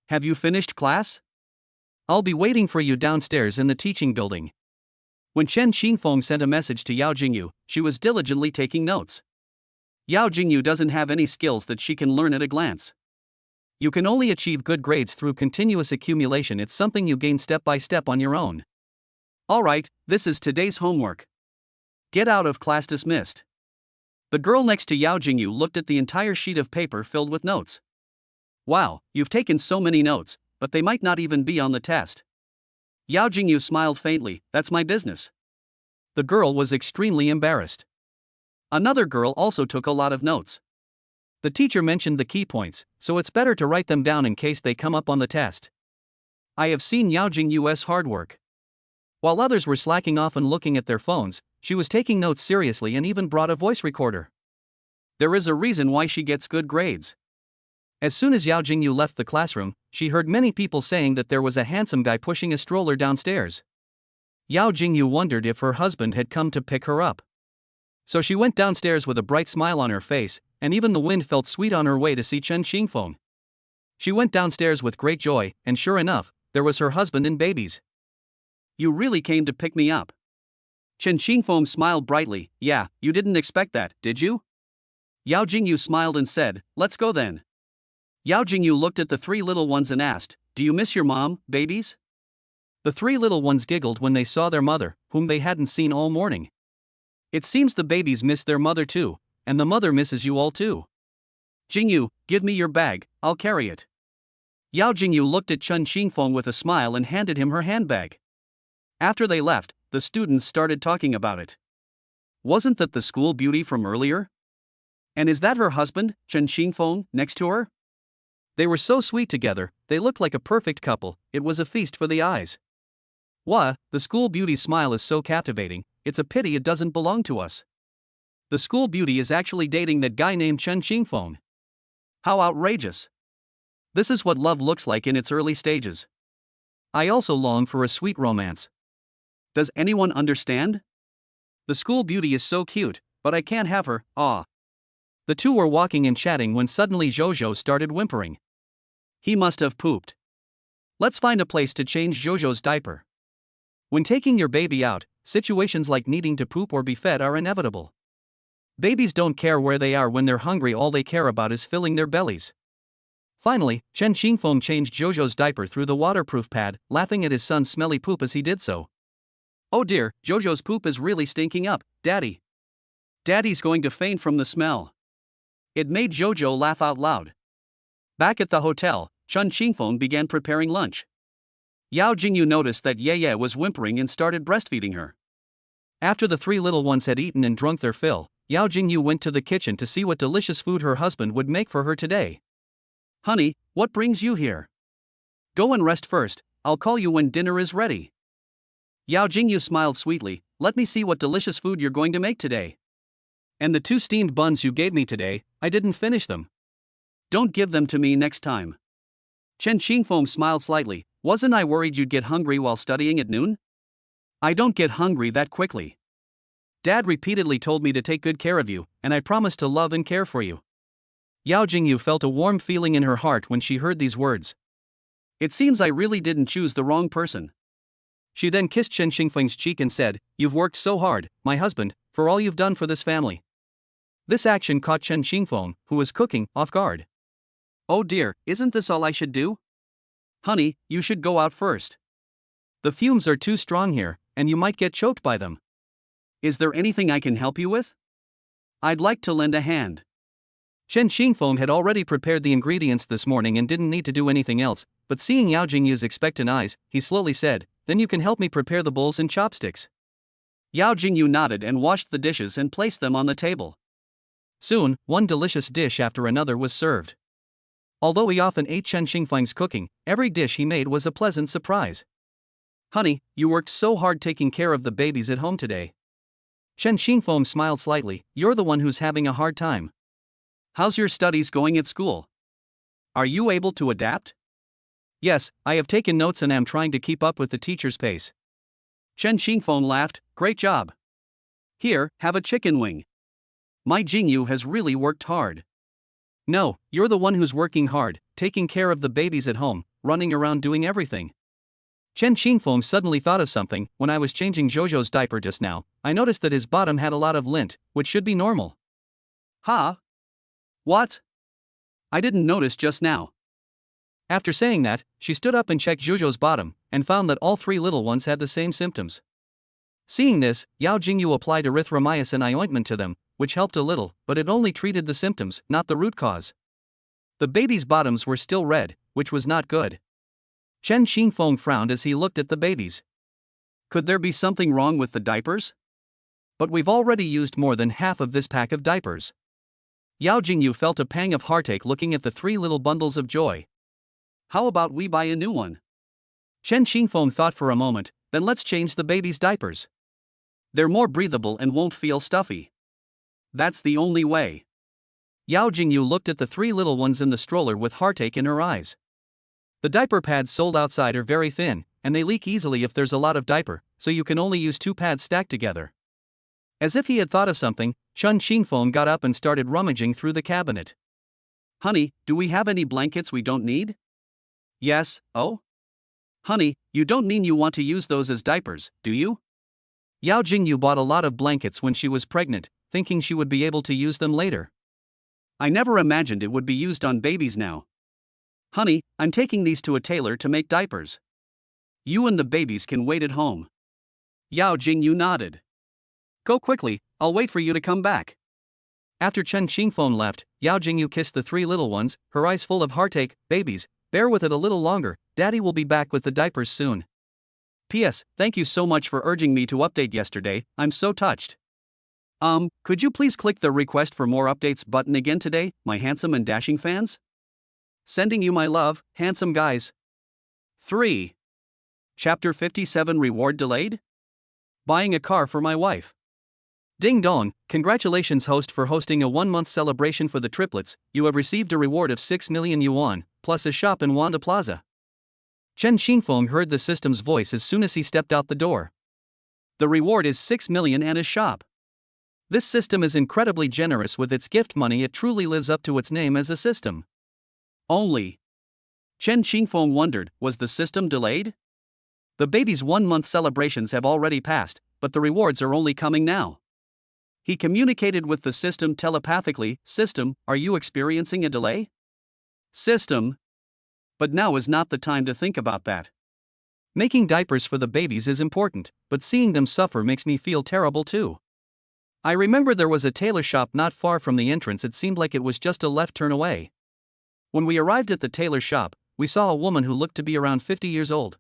Have you finished class? I'll be waiting for you downstairs in the teaching building. When Chen Xingfeng sent a message to Yao Jingyu, she was diligently taking notes. Yao Jingyu doesn't have any skills that she can learn at a glance. You can only achieve good grades through continuous accumulation. It's something you gain step by step on your own. Alright, this is today's homework. Get out of class dismissed. The girl next to Yao Jingyu looked at the entire sheet of paper filled with notes. Wow, you've taken so many notes, but they might not even be on the test. Yao Jingyu smiled faintly, that's my business. The girl was extremely embarrassed. Another girl also took a lot of notes. The teacher mentioned the key points, so it's better to write them down in case they come up on the test. I have seen Yao Jingyu's hard work. While others were slacking off and looking at their phones, she was taking notes seriously and even brought a voice recorder. There is a reason why she gets good grades. As soon as Yao Jingyu left the classroom, she heard many people saying that there was a handsome guy pushing a stroller downstairs. Yao Jingyu wondered if her husband had come to pick her up. So she went downstairs with a bright smile on her face, and even the wind felt sweet on her way to see Chen Xingfeng. She went downstairs with great joy, and sure enough, there was her husband and babies. You really came to pick me up. Chen Xingfeng smiled brightly, yeah, you didn't expect that, did you? Yao Jingyu smiled and said, let's go then. Yao Jingyu looked at the three little ones and asked, do you miss your mom, babies? The three little ones giggled when they saw their mother, whom they hadn't seen all morning. It seems the babies miss their mother too, and the mother misses you all too. Jingyu, give me your bag, I'll carry it. Yao Jingyu looked at Chen Xingfeng with a smile and handed him her handbag. After they left, the students started talking about it. Wasn't that the school beauty from earlier? And is that her husband, Chen Xingfeng, next to her? They were so sweet together, they looked like a perfect couple, it was a feast for the eyes. Wah, the school beauty's smile is so captivating, it's a pity it doesn't belong to us. The school beauty is actually dating that guy named Chen Xingfeng. How outrageous. This is what love looks like in its early stages. I also long for a sweet romance. Does anyone understand? The school beauty is so cute, but I can't have her, ah. The two were walking and chatting when suddenly Jojo started whimpering. He must have pooped. Let's find a place to change Jojo's diaper. When taking your baby out, situations like needing to poop or be fed are inevitable. Babies don't care where they are when they're hungry, all they care about is filling their bellies. Finally, Chen Xingfeng changed Jojo's diaper through the waterproof pad, laughing at his son's smelly poop as he did so. Oh dear, Jojo's poop is really stinking up, Daddy. Daddy's going to faint from the smell. It made Jojo laugh out loud. Back at the hotel, Chen Xingfeng began preparing lunch. Yao Jingyu noticed that Ye was whimpering and started breastfeeding her. After the three little ones had eaten and drunk their fill, Yao Jingyu went to the kitchen to see what delicious food her husband would make for her today. Honey, what brings you here? Go and rest first, I'll call you when dinner is ready. Yao Jingyu smiled sweetly, let me see what delicious food you're going to make today. And the 2 steamed buns you gave me today, I didn't finish them. Don't give them to me next time. Chen Xingfeng smiled slightly, wasn't I worried you'd get hungry while studying at noon? I don't get hungry that quickly. Dad repeatedly told me to take good care of you, and I promised to love and care for you. Yao Jingyu felt a warm feeling in her heart when she heard these words. It seems I really didn't choose the wrong person. She then kissed Chen Xingfeng's cheek and said, you've worked so hard, my husband, for all you've done for this family. This action caught Chen Xingfeng, who was cooking, off guard. Oh dear, isn't this all I should do? Honey, you should go out first. The fumes are too strong here, and you might get choked by them. Is there anything I can help you with? I'd like to lend a hand. Chen Xingfeng had already prepared the ingredients this morning and didn't need to do anything else, but seeing Yao Jingyu's expectant eyes, he slowly said, "Then you can help me prepare the bowls and chopsticks." Yao Jingyu nodded and washed the dishes and placed them on the table. Soon, one delicious dish after another was served. Although he often ate Chen Xingfeng's cooking, every dish he made was a pleasant surprise. "Honey, you worked so hard taking care of the babies at home today." Chen Xingfeng smiled slightly. "You're the one who's having a hard time. How's your studies going at school? Are you able to adapt?" "Yes, I have taken notes and am trying to keep up with the teacher's pace." Chen Xingfeng laughed. "Great job. Here, have a chicken wing. My Jingyu has really worked hard." "No, you're the one who's working hard, taking care of the babies at home, running around doing everything." Chen Xingfeng suddenly thought of something. "When I was changing Jojo's diaper just now, I noticed that his bottom had a lot of lint, which should be normal." "Huh? What? I didn't notice just now." After saying that, she stood up and checked Jojo's bottom, and found that all three little ones had the same symptoms. Seeing this, Yao Jingyu applied erythromycin ointment to them, which helped a little, but it only treated the symptoms, not the root cause. The babies' bottoms were still red, which was not good. Chen Xingfeng frowned as he looked at the babies. Could there be something wrong with the diapers? But we've already used more than half of this pack of diapers. Yao Jingyu felt a pang of heartache looking at the three little bundles of joy. "How about we buy a new one?" Chen Xingfeng thought for a moment. "Then let's change the babies' diapers. They're more breathable and won't feel stuffy. That's the only way." Yao Jingyu looked at the three little ones in the stroller with heartache in her eyes. The diaper pads sold outside are very thin, and they leak easily if there's a lot of diaper, so you can only use 2 pads stacked together. As if he had thought of something, Chen Xingfeng got up and started rummaging through the cabinet. "Honey, do we have any blankets we don't need?" "Yes." "Oh? Honey, you don't mean you want to use those as diapers, do you?" Yao Jingyu bought a lot of blankets when she was pregnant, thinking she would be able to use them later. "I never imagined it would be used on babies now. Honey, I'm taking these to a tailor to make diapers. You and the babies can wait at home." Yao Jingyu nodded. "Go quickly, I'll wait for you to come back." After Chen Xingfeng left, Yao Jingyu kissed the three little ones, her eyes full of heartache. "Babies, bear with it a little longer, Daddy will be back with the diapers soon. P.S. Thank you so much for urging me to update yesterday, I'm so touched. Could you please click the request for more updates button again today, my handsome and dashing fans? Sending you my love, handsome guys." 3. Chapter 57 Reward Delayed? Buying a car for my wife. Ding dong, congratulations host for hosting a 1-month celebration for the triplets. You have received a reward of 6 million yuan, plus a shop in Wanda Plaza. Chen Xingfeng heard the system's voice as soon as he stepped out the door. The reward is 6 million and a shop. This system is incredibly generous with its gift money. It truly lives up to its name as a system. Only. Chen Xingfeng wondered, was the system delayed? The baby's 1-month celebrations have already passed, but the rewards are only coming now. He communicated with the system telepathically. "System, are you experiencing a delay?" "System. But now is not the time to think about that. Making diapers for the babies is important, but seeing them suffer makes me feel terrible too. I remember there was a tailor shop not far from the entrance. It seemed like it was just a left turn away. When we arrived at the tailor shop, we saw a woman who looked to be around 50 years old.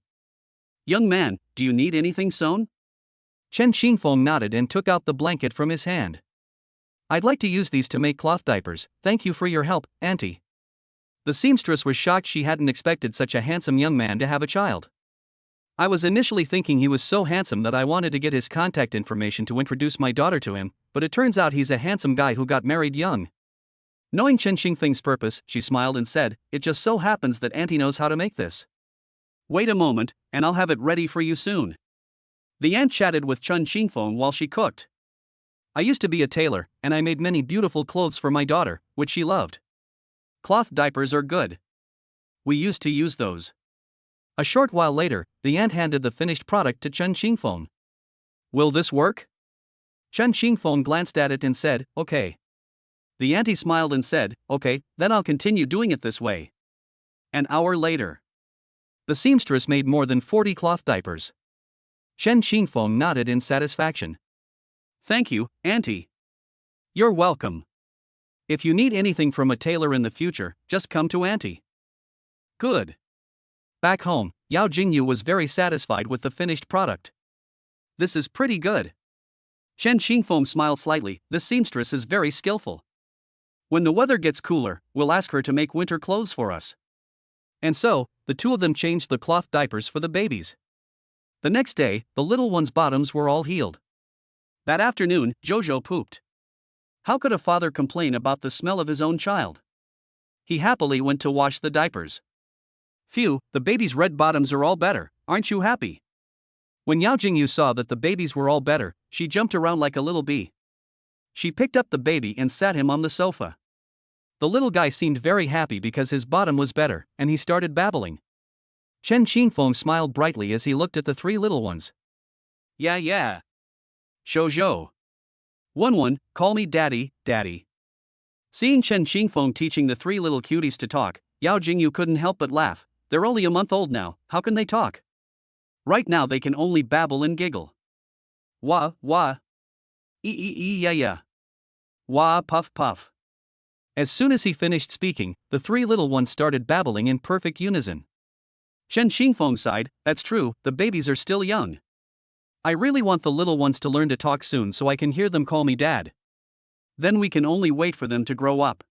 Young man, do you need anything sewn?" Chen Xingfeng nodded and took out the blanket from his hand. "I'd like to use these to make cloth diapers. Thank you for your help, Auntie." The seamstress was shocked. She hadn't expected such a handsome young man to have a child. "I was initially thinking he was so handsome that I wanted to get his contact information to introduce my daughter to him, but it turns out he's a handsome guy who got married young." Knowing Chen Xingfeng's purpose, she smiled and said, "It just so happens that Auntie knows how to make this. Wait a moment, and I'll have it ready for you soon." The aunt chatted with Chen Xingfeng while she cooked. "I used to be a tailor, and I made many beautiful clothes for my daughter, which she loved. Cloth diapers are good. We used to use those." A short while later, the aunt handed the finished product to Chen Xingfeng. "Will this work?" Chen Xingfeng glanced at it and said, "Okay." The auntie smiled and said, "Okay, then I'll continue doing it this way." An hour later. The seamstress made more than 40 cloth diapers. Chen Xingfeng nodded in satisfaction. "Thank you, Auntie. You're welcome. If you need anything from a tailor in the future, just come to Auntie. Good. Back home, Yao Jingyu was very satisfied with the finished product. This is pretty good. Chen Xingfeng smiled slightly. The seamstress is very skillful. When the weather gets cooler, we'll ask her to make winter clothes for us. And so, the two of them changed the cloth diapers for the babies. The next day, the little ones' bottoms were all healed. That afternoon, Jojo pooped. How could a father complain about the smell of his own child? He happily went to wash the diapers. Phew, the babies' red bottoms are all better, aren't you happy? When Yao Jingyu saw that the babies were all better, she jumped around like a little bee. She picked up the baby and sat him on the sofa. The little guy seemed very happy because his bottom was better, and he started babbling. Chen Xingfeng smiled brightly as he looked at the three little ones. Yeah. Shoujo. 1-1, call me daddy, daddy. Seeing Chen Xingfeng teaching the three little cuties to talk, Yao Jingyu couldn't help but laugh. They're only a month old now, how can they talk? Right now they can only babble and giggle. Wah. Yeah. Wah, puff, puff. As soon as he finished speaking, the three little ones started babbling in perfect unison. Chen Xingfeng sighed, that's true, the babies are still young. I really want the little ones to learn to talk soon so I can hear them call me dad. Then we can only wait for them to grow up.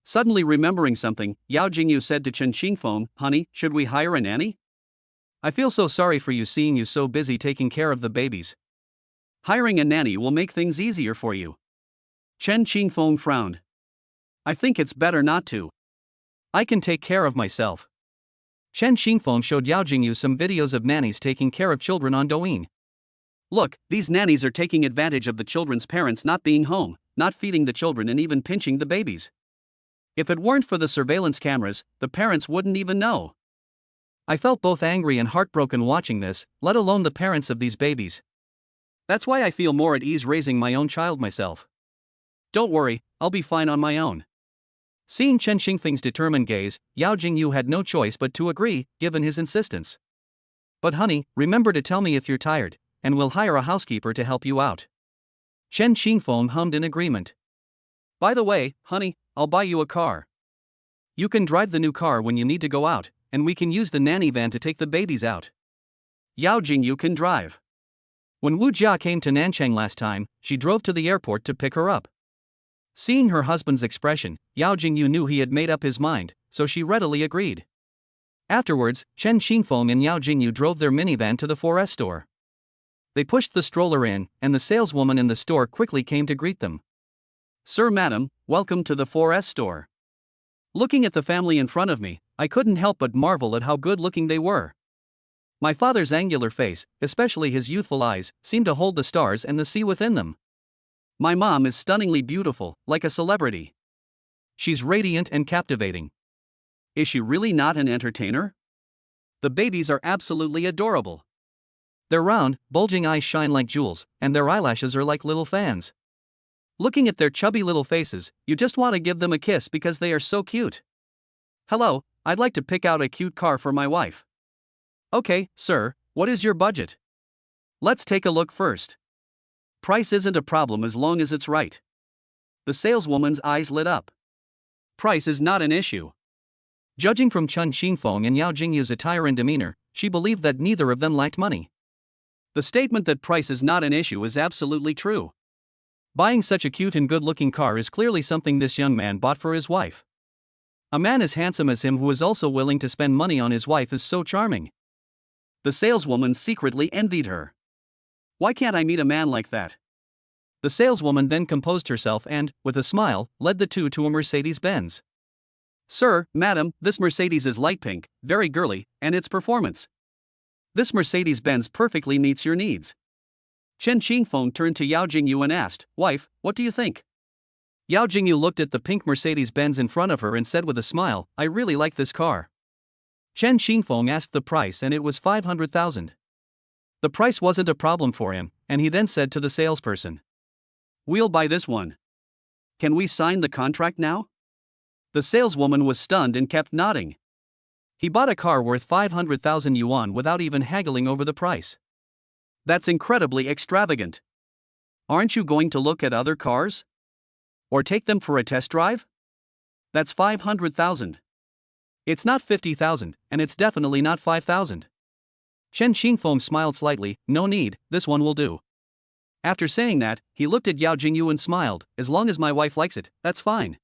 Suddenly remembering something, Yao Jingyu said to Chen Xingfeng, honey, should we hire a nanny? I feel so sorry for you seeing you so busy taking care of the babies. Hiring a nanny will make things easier for you. Chen Xingfeng frowned. I think it's better not to. I can take care of myself. Chen Xingfeng showed Yao Jingyu some videos of nannies taking care of children on Douyin. Look, these nannies are taking advantage of the children's parents not being home, not feeding the children and even pinching the babies. If it weren't for the surveillance cameras, the parents wouldn't even know. I felt both angry and heartbroken watching this, let alone the parents of these babies. That's why I feel more at ease raising my own child myself. Don't worry, I'll be fine on my own. Seeing Chen Xingfeng's determined gaze, Yao Jingyu had no choice but to agree, given his insistence. But honey, remember to tell me if you're tired, and we'll hire a housekeeper to help you out. Chen Xingfeng hummed in agreement. By the way, honey, I'll buy you a car. You can drive the new car when you need to go out, and we can use the nanny van to take the babies out. Yao Jingyu can drive. When Wu Jia came to Nanchang last time, she drove to the airport to pick her up. Seeing her husband's expression, Yao Jingyu knew he had made up his mind, so she readily agreed. Afterwards, Chen Xingfeng and Yao Jingyu drove their minivan to the 4S store. They pushed the stroller in, and the saleswoman in the store quickly came to greet them. Sir, madam, welcome to the 4S store. Looking at the family in front of me, I couldn't help but marvel at how good-looking they were. My father's angular face, especially his youthful eyes, seemed to hold the stars and the sea within them. My mom is stunningly beautiful, like a celebrity. She's radiant and captivating. Is she really not an entertainer? The babies are absolutely adorable. Their round, bulging eyes shine like jewels, and their eyelashes are like little fans. Looking at their chubby little faces, you just want to give them a kiss because they are so cute. Hello, I'd like to pick out a cute car for my wife. Okay, sir, what is your budget? Let's take a look first. Price isn't a problem as long as it's right. The saleswoman's eyes lit up. Price is not an issue. Judging from Chen Xingfeng and Yao Jingyu's attire and demeanor, she believed that neither of them lacked money. The statement that price is not an issue is absolutely true. Buying such a cute and good-looking car is clearly something this young man bought for his wife. A man as handsome as him who is also willing to spend money on his wife is so charming. The saleswoman secretly envied her. Why can't I meet a man like that? The saleswoman then composed herself and, with a smile, led the two to a Mercedes-Benz. Sir, madam, this Mercedes is light pink, very girly, and its performance. This Mercedes-Benz perfectly meets your needs. Chen Xingfeng turned to Yao Jingyu and asked, Wife, what do you think? Yao Jingyu looked at the pink Mercedes-Benz in front of her and said with a smile, I really like this car. Chen Xingfeng asked the price and it was 500,000. The price wasn't a problem for him, and he then said to the salesperson, We'll buy this one. Can we sign the contract now? The saleswoman was stunned and kept nodding. He bought a car worth 500,000 yuan without even haggling over the price. That's incredibly extravagant. Aren't you going to look at other cars? Or take them for a test drive? That's 500,000. It's not 50,000, and it's definitely not 5,000. Chen Xingfeng smiled slightly. No need, this one will do. After saying that, he looked at Yao Jingyu and smiled. As long as my wife likes it, that's fine.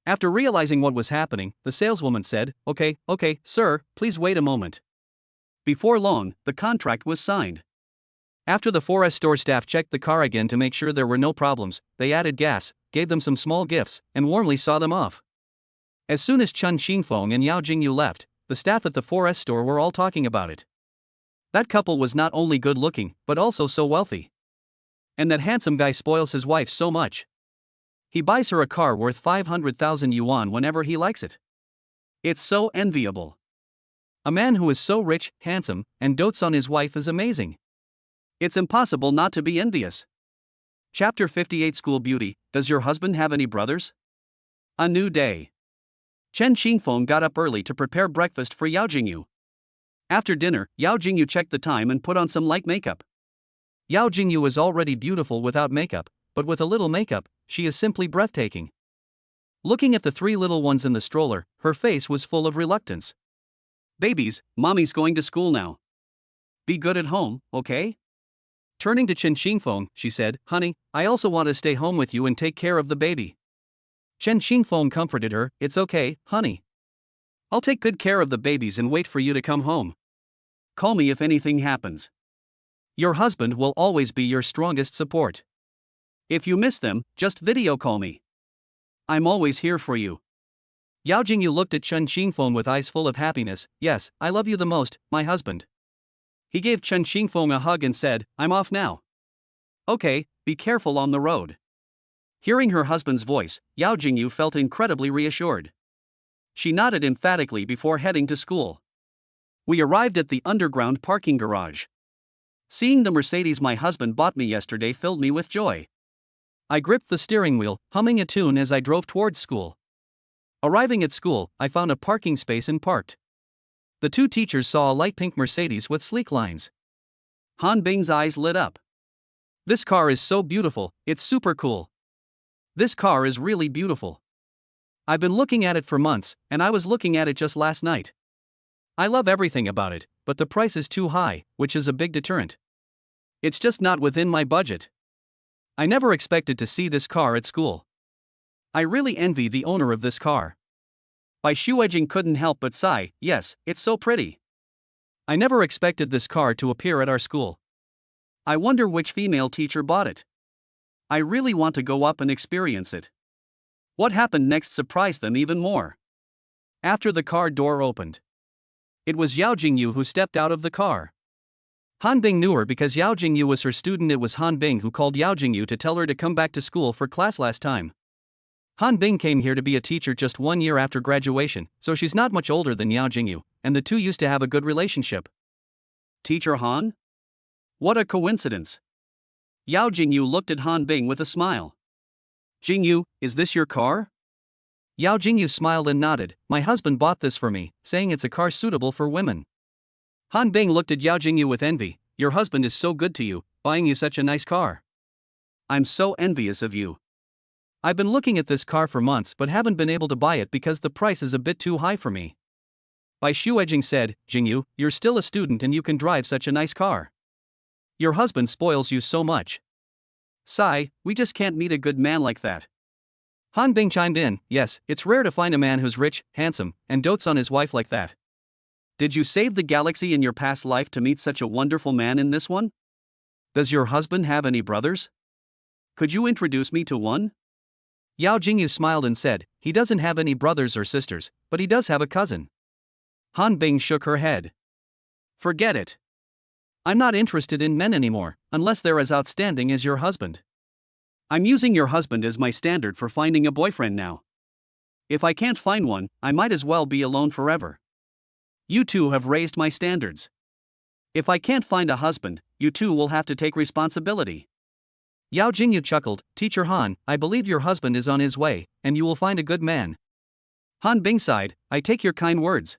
After realizing what was happening, the saleswoman said, Okay, sir, please wait a moment. Before long, the contract was signed. After the 4S store staff checked the car again to make sure there were no problems, they added gas, gave them some small gifts, and warmly saw them off. As soon as Chen Xingfeng and Yao Jingyu left, the staff at the 4S store were all talking about it. That couple was not only good looking, but also so wealthy. And that handsome guy spoils his wife so much. He buys her a car worth 500,000 yuan whenever he likes it. It's so enviable. A man who is so rich, handsome, and dotes on his wife is amazing. It's impossible not to be envious. Chapter 58 School Beauty. Does your husband have any brothers? A new day. Chen Xingfeng got up early to prepare breakfast for Yao Jingyu. After dinner, Yao Jingyu checked the time and put on some light makeup. Yao Jingyu is already beautiful without makeup, but with a little makeup, she is simply breathtaking. Looking at the 3 little ones in the stroller, her face was full of reluctance. Babies, mommy's going to school now. Be good at home, okay? Turning to Chen Xingfeng, she said, Honey, I also want to stay home with you and take care of the baby. Chen Xingfeng comforted her, It's okay, honey. I'll take good care of the babies and wait for you to come home. Call me if anything happens. Your husband will always be your strongest support. If you miss them, just video call me. I'm always here for you. Yao Jingyu looked at Chen Xingfeng with eyes full of happiness. Yes, I love you the most, my husband. He gave Chen Xingfeng a hug and said, I'm off now. Okay, be careful on the road. Hearing her husband's voice, Yao Jingyu felt incredibly reassured. She nodded emphatically before heading to school. We arrived at the underground parking garage. Seeing the Mercedes my husband bought me yesterday filled me with joy. I gripped the steering wheel, humming a tune as I drove towards school. Arriving at school, I found a parking space and parked. The 2 teachers saw a light pink Mercedes with sleek lines. Han Bing's eyes lit up. This car is so beautiful, it's super cool. This car is really beautiful. I've been looking at it for months, and I was looking at it just last night. I love everything about it, but the price is too high, which is a big deterrent. It's just not within my budget. I never expected to see this car at school. I really envy the owner of this car. Bai Shuijing couldn't help but sigh, yes, it's so pretty. I never expected this car to appear at our school. I wonder which female teacher bought it. I really want to go up and experience it. What happened next surprised them even more. After the car door opened, it was Yao Jingyu who stepped out of the car. Han Bing knew her because Yao Jingyu was her student. It was Han Bing who called Yao Jingyu to tell her to come back to school for class last time. Han Bing came here to be a teacher just 1 year after graduation, so she's not much older than Yao Jingyu, and the 2 used to have a good relationship. Teacher Han? What a coincidence. Yao Jingyu looked at Han Bing with a smile. Jingyu, is this your car? Yao Jingyu smiled and nodded. My husband bought this for me, saying it's a car suitable for women. Han Bing looked at Yao Jingyu with envy. Your husband is so good to you, buying you such a nice car. I'm so envious of you. I've been looking at this car for months but haven't been able to buy it because the price is a bit too high for me. Bai Shuijing said, Jingyu, you're still a student and you can drive such a nice car. Your husband spoils you so much. Sigh, we just can't meet a good man like that. Han Bing chimed in, yes, it's rare to find a man who's rich, handsome, and dotes on his wife like that. Did you save the galaxy in your past life to meet such a wonderful man in this one? Does your husband have any brothers? Could you introduce me to one? Yao Jingyu smiled and said, he doesn't have any brothers or sisters, but he does have a cousin. Han Bing shook her head. Forget it. I'm not interested in men anymore, unless they're as outstanding as your husband. I'm using your husband as my standard for finding a boyfriend now. If I can't find one, I might as well be alone forever. You two have raised my standards. If I can't find a husband, you two will have to take responsibility. Yao Jingyu chuckled, Teacher Han, I believe your husband is on his way, and you will find a good man. Han Bing sighed, I take your kind words.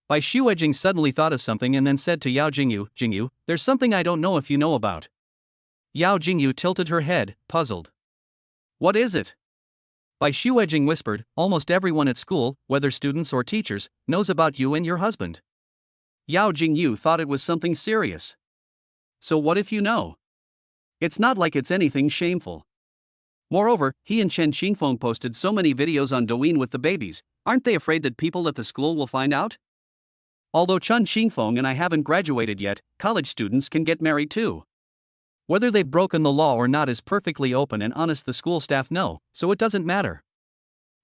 Bai Shuijing suddenly thought of something and then said to Yao Jingyu, Jingyu, there's something I don't know if you know about. Yao Jingyu tilted her head, puzzled. What is it? Bai Shuejing whispered, almost everyone at school, whether students or teachers, knows about you and your husband. Yao Jingyu thought it was something serious. So what if you know? It's not like it's anything shameful. Moreover, he and Chen Xingfeng posted so many videos on Douyin with the babies, aren't they afraid that people at the school will find out? Although Chen Xingfeng and I haven't graduated yet, college students can get married too. Whether they've broken the law or not is perfectly open and honest, the school staff know, so it doesn't matter.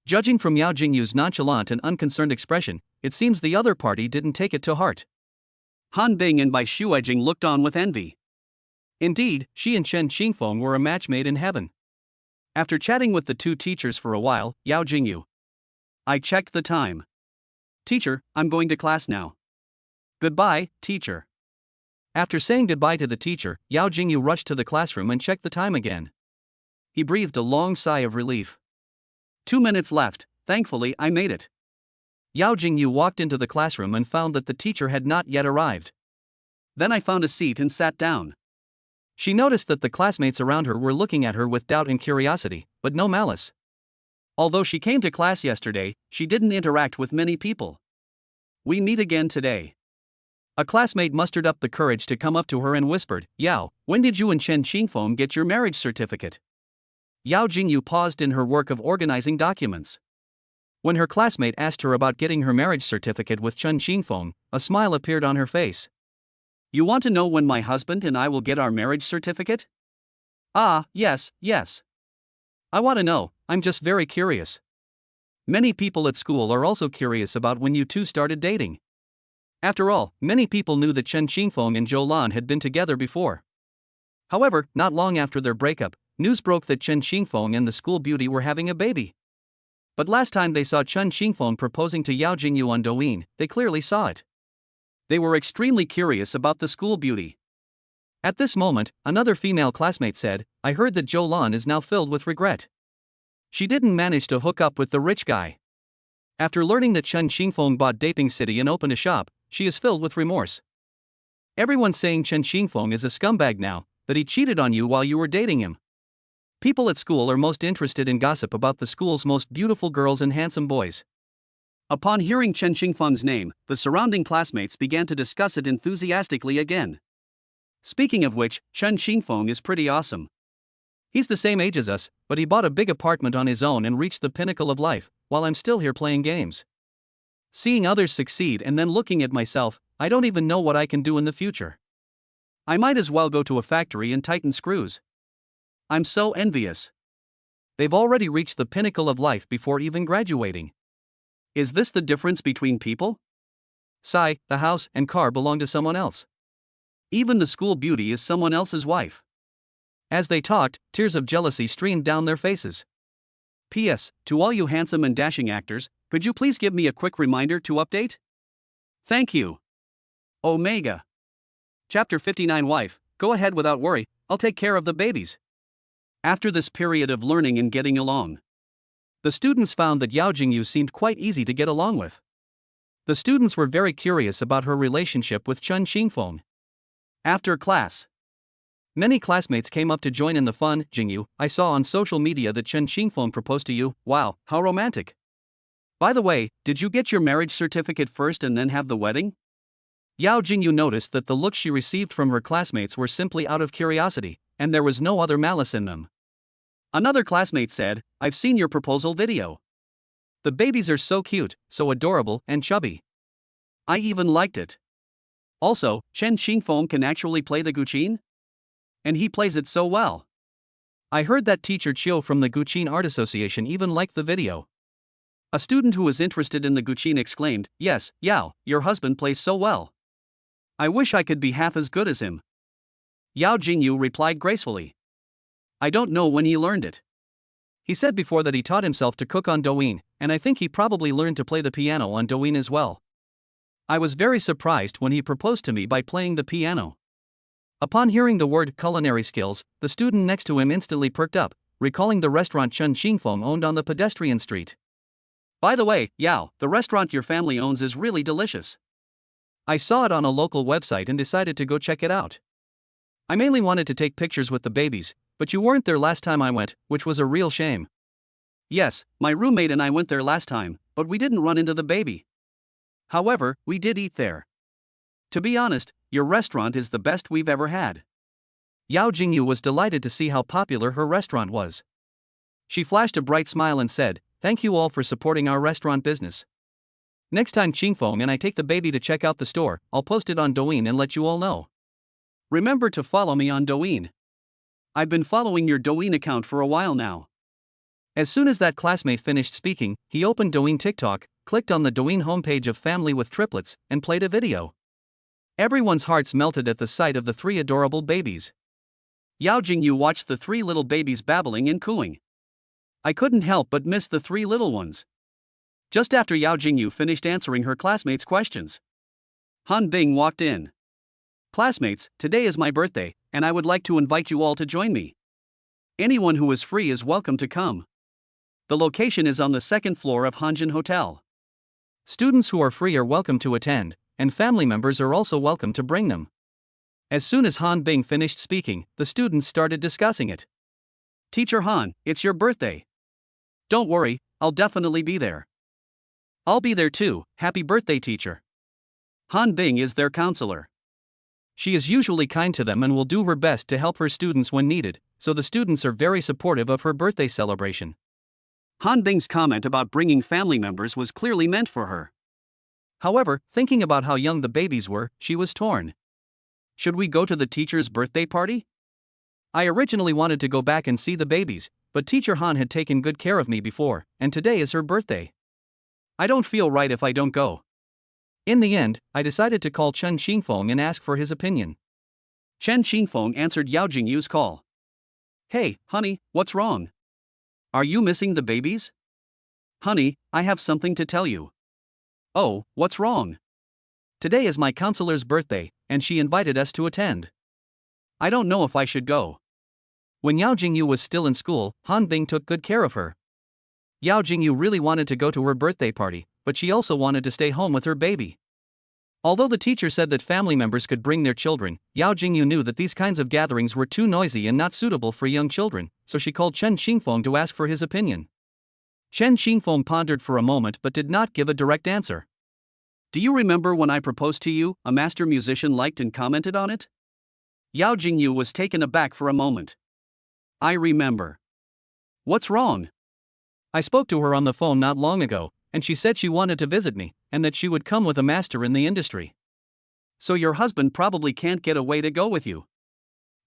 Judging from Yao Jingyu's nonchalant and unconcerned expression, it seems the other party didn't take it to heart. Han Bing and Bai Shuejing looked on with envy. Indeed, she and Chen Xingfeng were a match made in heaven. After chatting with the two teachers for a while, Yao Jingyu. I checked the time. Teacher, I'm going to class now. Goodbye, teacher. After saying goodbye to the teacher, Yao Jingyu rushed to the classroom and checked the time again. He breathed a long sigh of relief. 2 minutes left, thankfully I made it. Yao Jingyu walked into the classroom and found that the teacher had not yet arrived. Then I found a seat and sat down. She noticed that the classmates around her were looking at her with doubt and curiosity, but no malice. Although she came to class yesterday, she didn't interact with many people. We meet again today. A classmate mustered up the courage to come up to her and whispered, Yao, when did you and Chen Xingfeng get your marriage certificate? Yao Jingyu paused in her work of organizing documents. When her classmate asked her about getting her marriage certificate with Chen Xingfeng, a smile appeared on her face. You want to know when my husband and I will get our marriage certificate? Ah, yes. I want to know, I'm just very curious. Many people at school are also curious about when you two started dating. After all, many people knew that Chen Xingfeng and Zhou Lan had been together before. However, not long after their breakup, news broke that Chen Xingfeng and the school beauty were having a baby. But last time they saw Chen Xingfeng proposing to Yao Jingyu on Douyin, they clearly saw it. They were extremely curious about the school beauty. At this moment, another female classmate said, I heard that Zhou Lan is now filled with regret. She didn't manage to hook up with the rich guy. After learning that Chen Xingfeng bought Daping City and opened a shop, she is filled with remorse. Everyone's saying Chen Xingfeng is a scumbag now, that he cheated on you while you were dating him. People at school are most interested in gossip about the school's most beautiful girls and handsome boys. Upon hearing Chen Xingfeng's name, the surrounding classmates began to discuss it enthusiastically again. Speaking of which, Chen Xingfeng is pretty awesome. He's the same age as us, but he bought a big apartment on his own and reached the pinnacle of life, while I'm still here playing games. Seeing others succeed and then looking at myself, I don't even know what I can do in the future. I might as well go to a factory and tighten screws. I'm so envious. They've already reached the pinnacle of life before even graduating. Is this the difference between people? Sigh, the house and car belong to someone else. Even the school beauty is someone else's wife. As they talked, tears of jealousy streamed down their faces. P.S. To all you handsome and dashing actors, could you please give me a quick reminder to update? Thank you. Omega. Chapter 59 Wife, go ahead without worry, I'll take care of the babies. After this period of learning and getting along, the students found that Yao Jingyu seemed quite easy to get along with. The students were very curious about her relationship with Chen Xingfeng. After class, many classmates came up to join in the fun. Jingyu, I saw on social media that Chen Xingfeng proposed to you. Wow, how romantic. By the way, did you get your marriage certificate first and then have the wedding? Yao Jingyu noticed that the looks she received from her classmates were simply out of curiosity, and there was no other malice in them. Another classmate said, I've seen your proposal video. The babies are so cute, so adorable and chubby. I even liked it. Also, Chen Xingfeng can actually play the guqin? And he plays it so well. I heard that teacher Chiu from the Guqin Art Association even liked the video. A student who was interested in the guqin exclaimed, Yes, Yao, your husband plays so well. I wish I could be half as good as him. Yao Jingyu replied gracefully. I don't know when he learned it. He said before that he taught himself to cook on Douyin, and I think he probably learned to play the piano on Douyin as well. I was very surprised when he proposed to me by playing the piano. Upon hearing the word culinary skills, the student next to him instantly perked up, recalling the restaurant Chen Xingfeng owned on the pedestrian street. By the way, Yao, the restaurant your family owns is really delicious. I saw it on a local website and decided to go check it out. I mainly wanted to take pictures with the babies, but you weren't there last time I went, which was a real shame. Yes, my roommate and I went there last time, but we didn't run into the baby. However, we did eat there. To be honest, your restaurant is the best we've ever had. Yao Jingyu was delighted to see how popular her restaurant was. She flashed a bright smile and said, "Thank you all for supporting our restaurant business. Next time Qingfeng and I take the baby to check out the store, I'll post it on Douyin and let you all know. Remember to follow me on Douyin. I've been following your Douyin account for a while now." As soon as that classmate finished speaking, he opened Douyin TikTok, clicked on the Douyin homepage of Family with Triplets, and played a video. Everyone's hearts melted at the sight of the three adorable babies. Yao Jingyu watched the three little babies babbling and cooing. I couldn't help but miss the three little ones. Just after Yao Jingyu finished answering her classmates' questions, Han Bing walked in. "Classmates, today is my birthday, and I would like to invite you all to join me. Anyone who is free is welcome to come. The location is on the second floor of Hanjin Hotel. Students who are free are welcome to attend, and family members are also welcome to bring them." As soon as Han Bing finished speaking, the students started discussing it. "Teacher Han, it's your birthday. Don't worry, I'll definitely be there." "I'll be there too, happy birthday teacher." Han Bing is their counselor. She is usually kind to them and will do her best to help her students when needed, so the students are very supportive of her birthday celebration. Han Bing's comment about bringing family members was clearly meant for her. However, thinking about how young the babies were, she was torn. Should we go to the teacher's birthday party? I originally wanted to go back and see the babies, but Teacher Han had taken good care of me before, and today is her birthday. I don't feel right if I don't go. In the end, I decided to call Chen Qingfeng and ask for his opinion. Chen Qingfeng answered Yao Jingyu's call. "Hey, honey, what's wrong? Are you missing the babies?" "Honey, I have something to tell you." "Oh, what's wrong?" "Today is my counselor's birthday, and she invited us to attend. I don't know if I should go." When Yao Jingyu was still in school, Han Bing took good care of her. Yao Jingyu really wanted to go to her birthday party, but she also wanted to stay home with her baby. Although the teacher said that family members could bring their children, Yao Jingyu knew that these kinds of gatherings were too noisy and not suitable for young children, so she called Chen Qingfeng to ask for his opinion. Chen Qingfeng pondered for a moment but did not give a direct answer. "Do you remember when I proposed to you, a master musician liked and commented on it?" Yao Jingyu was taken aback for a moment. "I remember. What's wrong?" "I spoke to her on the phone not long ago, and she said she wanted to visit me, and that she would come with a master in the industry." "So your husband probably can't get away to go with you.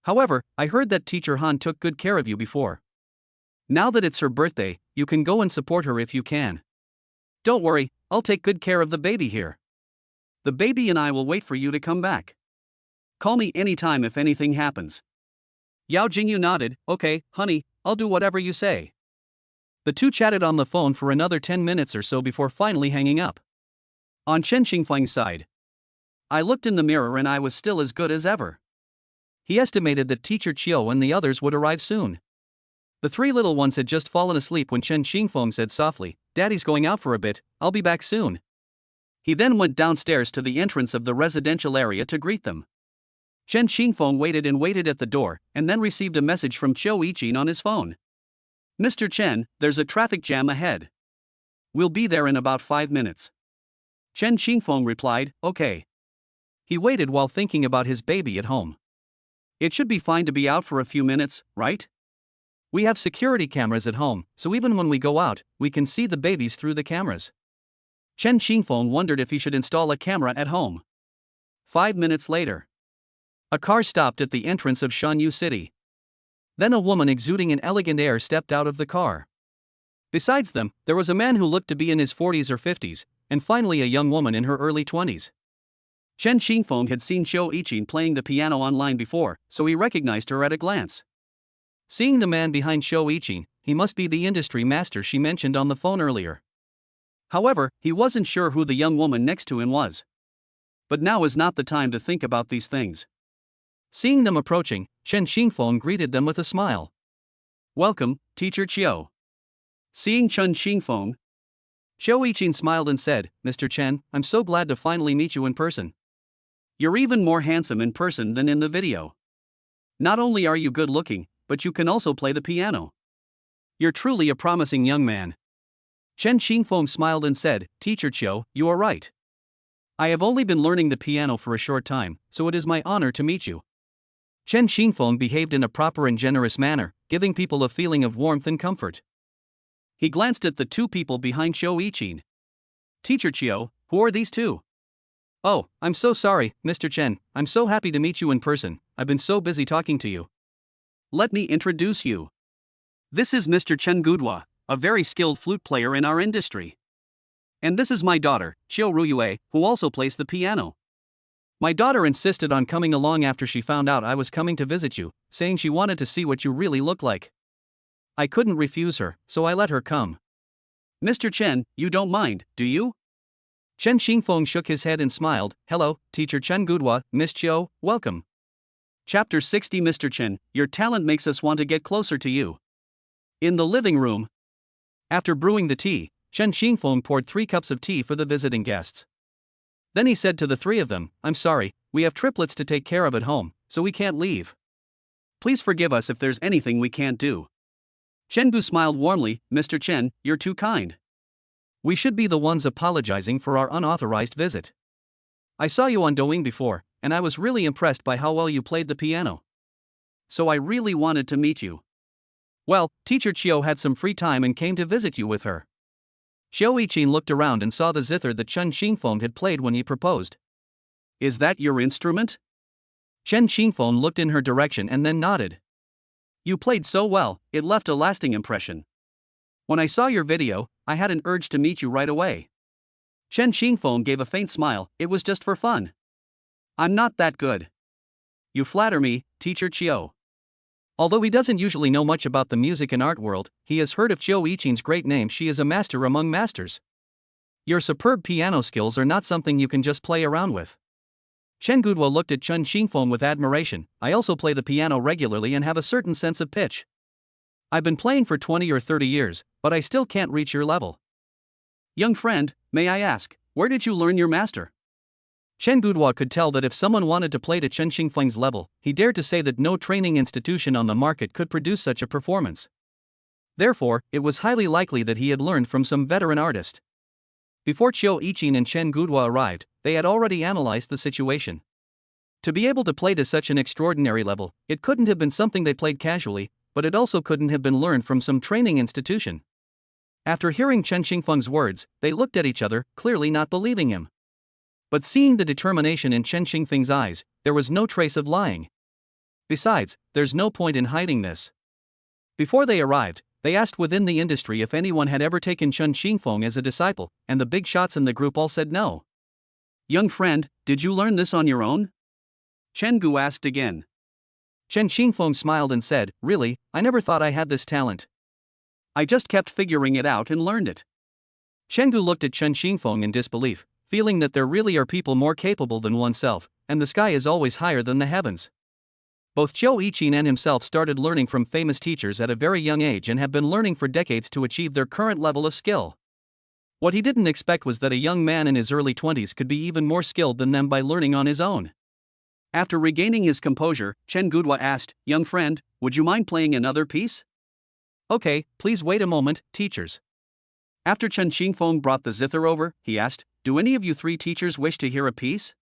However, I heard that Teacher Han took good care of you before. Now that it's her birthday, you can go and support her if you can. Don't worry, I'll take good care of the baby here. The baby and I will wait for you to come back. Call me anytime if anything happens." Yao Jingyu nodded. "Okay, honey, I'll do whatever you say." The two chatted on the phone for another 10 minutes or so before finally hanging up. On Chen Qingfeng's side, "I looked in the mirror and I was still as good as ever." He estimated that Teacher Chiu and the others would arrive soon. The three little ones had just fallen asleep when Chen Qingfeng said softly, "Daddy's going out for a bit, I'll be back soon." He then went downstairs to the entrance of the residential area to greet them. Chen Qingfeng waited at the door, and then received a message from Chiu Yijin on his phone. "Mr. Chen, there's a traffic jam ahead. We'll be there in about 5 minutes." Chen Qingfeng replied, "Okay." He waited while thinking about his baby at home. It should be fine to be out for a few minutes, right? We have security cameras at home, so even when we go out, we can see the babies through the cameras. Chen Qingfeng wondered if he should install a camera at home. 5 minutes later, a car stopped at the entrance of Shanyu City. Then a woman exuding an elegant air stepped out of the car. Besides them, there was a man who looked to be in his 40s or 50s, and finally a young woman in her early 20s. Chen Qingfeng had seen Chiu Yijin playing the piano online before, so he recognized her at a glance. Seeing the man behind Chiu Yijin, he must be the industry master she mentioned on the phone earlier. However, he wasn't sure who the young woman next to him was. But now is not the time to think about these things. Seeing them approaching, Chen Qingfeng greeted them with a smile. "Welcome, Teacher Chiu." Seeing Chen Qingfeng, Chiu Yijin smiled and said, "Mr. Chen, I'm so glad to finally meet you in person. You're even more handsome in person than in the video. Not only are you good looking, but you can also play the piano. You're truly a promising young man. Chen Xingfeng smiled and said, Teacher Chiu, you are right. I have only been learning the piano for a short time, so it is my honor to meet you. Chen Xingfeng behaved in a proper and generous manner, giving people a feeling of warmth and comfort. He glanced at the two people behind Qiu Yiqin. Teacher Chiu, who are these two? Oh, I'm so sorry, Mr. Chen, I'm so happy to meet you in person, I've been so busy talking to you. Let me introduce you. This is Mr. Chen Gudua, a very skilled flute player in our industry. And this is my daughter, Qiu Ruyue, who also plays the piano. My daughter insisted on coming along after she found out I was coming to visit you, saying she wanted to see what you really look like. I couldn't refuse her, so I let her come. Mr. Chen, you don't mind, do you? Chen Xingfeng shook his head and smiled. Hello, Teacher Chen Gudua, Miss Qiu, welcome. Chapter 60 Mr. Chen, your talent makes us want to get closer to you. In the living room. After brewing the tea, Chen Xingfeng poured 3 cups of tea for the visiting guests. Then he said to the 3 of them, I'm sorry, we have triplets to take care of at home, so we can't leave. Please forgive us if there's anything we can't do. Chen Gu smiled warmly, Mr. Chen, you're too kind. We should be the ones apologizing for our unauthorized visit. I saw you on Douyin before, and I was really impressed by how well you played the piano. So I really wanted to meet you. Well, Teacher Chiu had some free time and came to visit you with her. Qiu Yiqin looked around and saw the zither that Chen Xingfeng had played when he proposed. Is that your instrument? Chen Xingfeng looked in her direction and then nodded. You played so well, it left a lasting impression. When I saw your video, I had an urge to meet you right away. Chen Xingfeng gave a faint smile, it was just for fun. I'm not that good. You flatter me, Teacher Chiu. Although he doesn't usually know much about the music and art world, he has heard of Qiu Yiqin's great name. She is a master among masters. Your superb piano skills are not something you can just play around with. Chen Gudua looked at Chen Xingfeng with admiration. I also play the piano regularly and have a certain sense of pitch. I've been playing for 20 or 30 years, but I still can't reach your level. Young friend, may I ask, where did you learn your master? Chen Gudua could tell that if someone wanted to play to Chen Xingfeng's level, he dared to say that no training institution on the market could produce such a performance. Therefore, it was highly likely that he had learned from some veteran artist. Before Qiu Yiqin and Chen Gudua arrived, they had already analyzed the situation. To be able to play to such an extraordinary level, it couldn't have been something they played casually, but it also couldn't have been learned from some training institution. After hearing Chen Xingfeng's words, they looked at each other, clearly not believing him. But seeing the determination in Chen Xingfeng's eyes, there was no trace of lying. Besides, there's no point in hiding this. Before they arrived, they asked within the industry if anyone had ever taken Chen Xingfeng as a disciple, and the big shots in the group all said no. Young friend, did you learn this on your own? Chen Gu asked again. Chen Xingfeng smiled and said, Really, I never thought I had this talent. I just kept figuring it out and learned it. Chen Gu looked at Chen Xingfeng in disbelief, feeling that there really are people more capable than oneself, and the sky is always higher than the heavens. Both Qiu Yiqin and himself started learning from famous teachers at a very young age and have been learning for decades to achieve their current level of skill. What he didn't expect was that a young man in his early 20s could be even more skilled than them by learning on his own. After regaining his composure, Chen Gudua asked, Young friend, would you mind playing another piece? Okay, please wait a moment, teachers. After Chen Xingfeng brought the zither over, he asked, Do any of you 3 teachers wish to hear a piece?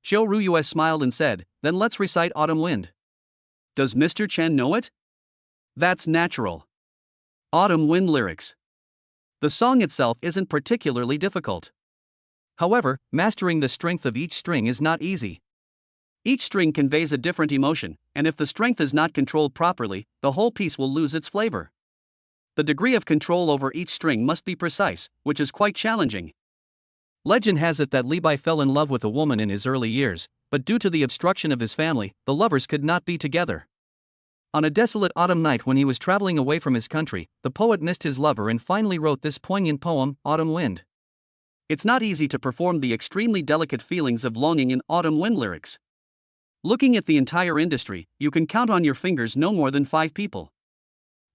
Qiu Ruyue smiled and said, Then let's recite Autumn Wind. Does Mr. Chen know it? That's natural. Autumn Wind lyrics. The song itself isn't particularly difficult. However, mastering the strength of each string is not easy. Each string conveys a different emotion, and if the strength is not controlled properly, the whole piece will lose its flavor. The degree of control over each string must be precise, which is quite challenging. Legend has it that Li Bai fell in love with a woman in his early years, but due to the obstruction of his family, the lovers could not be together. On a desolate autumn night when he was traveling away from his country, the poet missed his lover and finally wrote this poignant poem, Autumn Wind. It's not easy to perform the extremely delicate feelings of longing in autumn wind lyrics. Looking at the entire industry, you can count on your fingers no more than 5 people.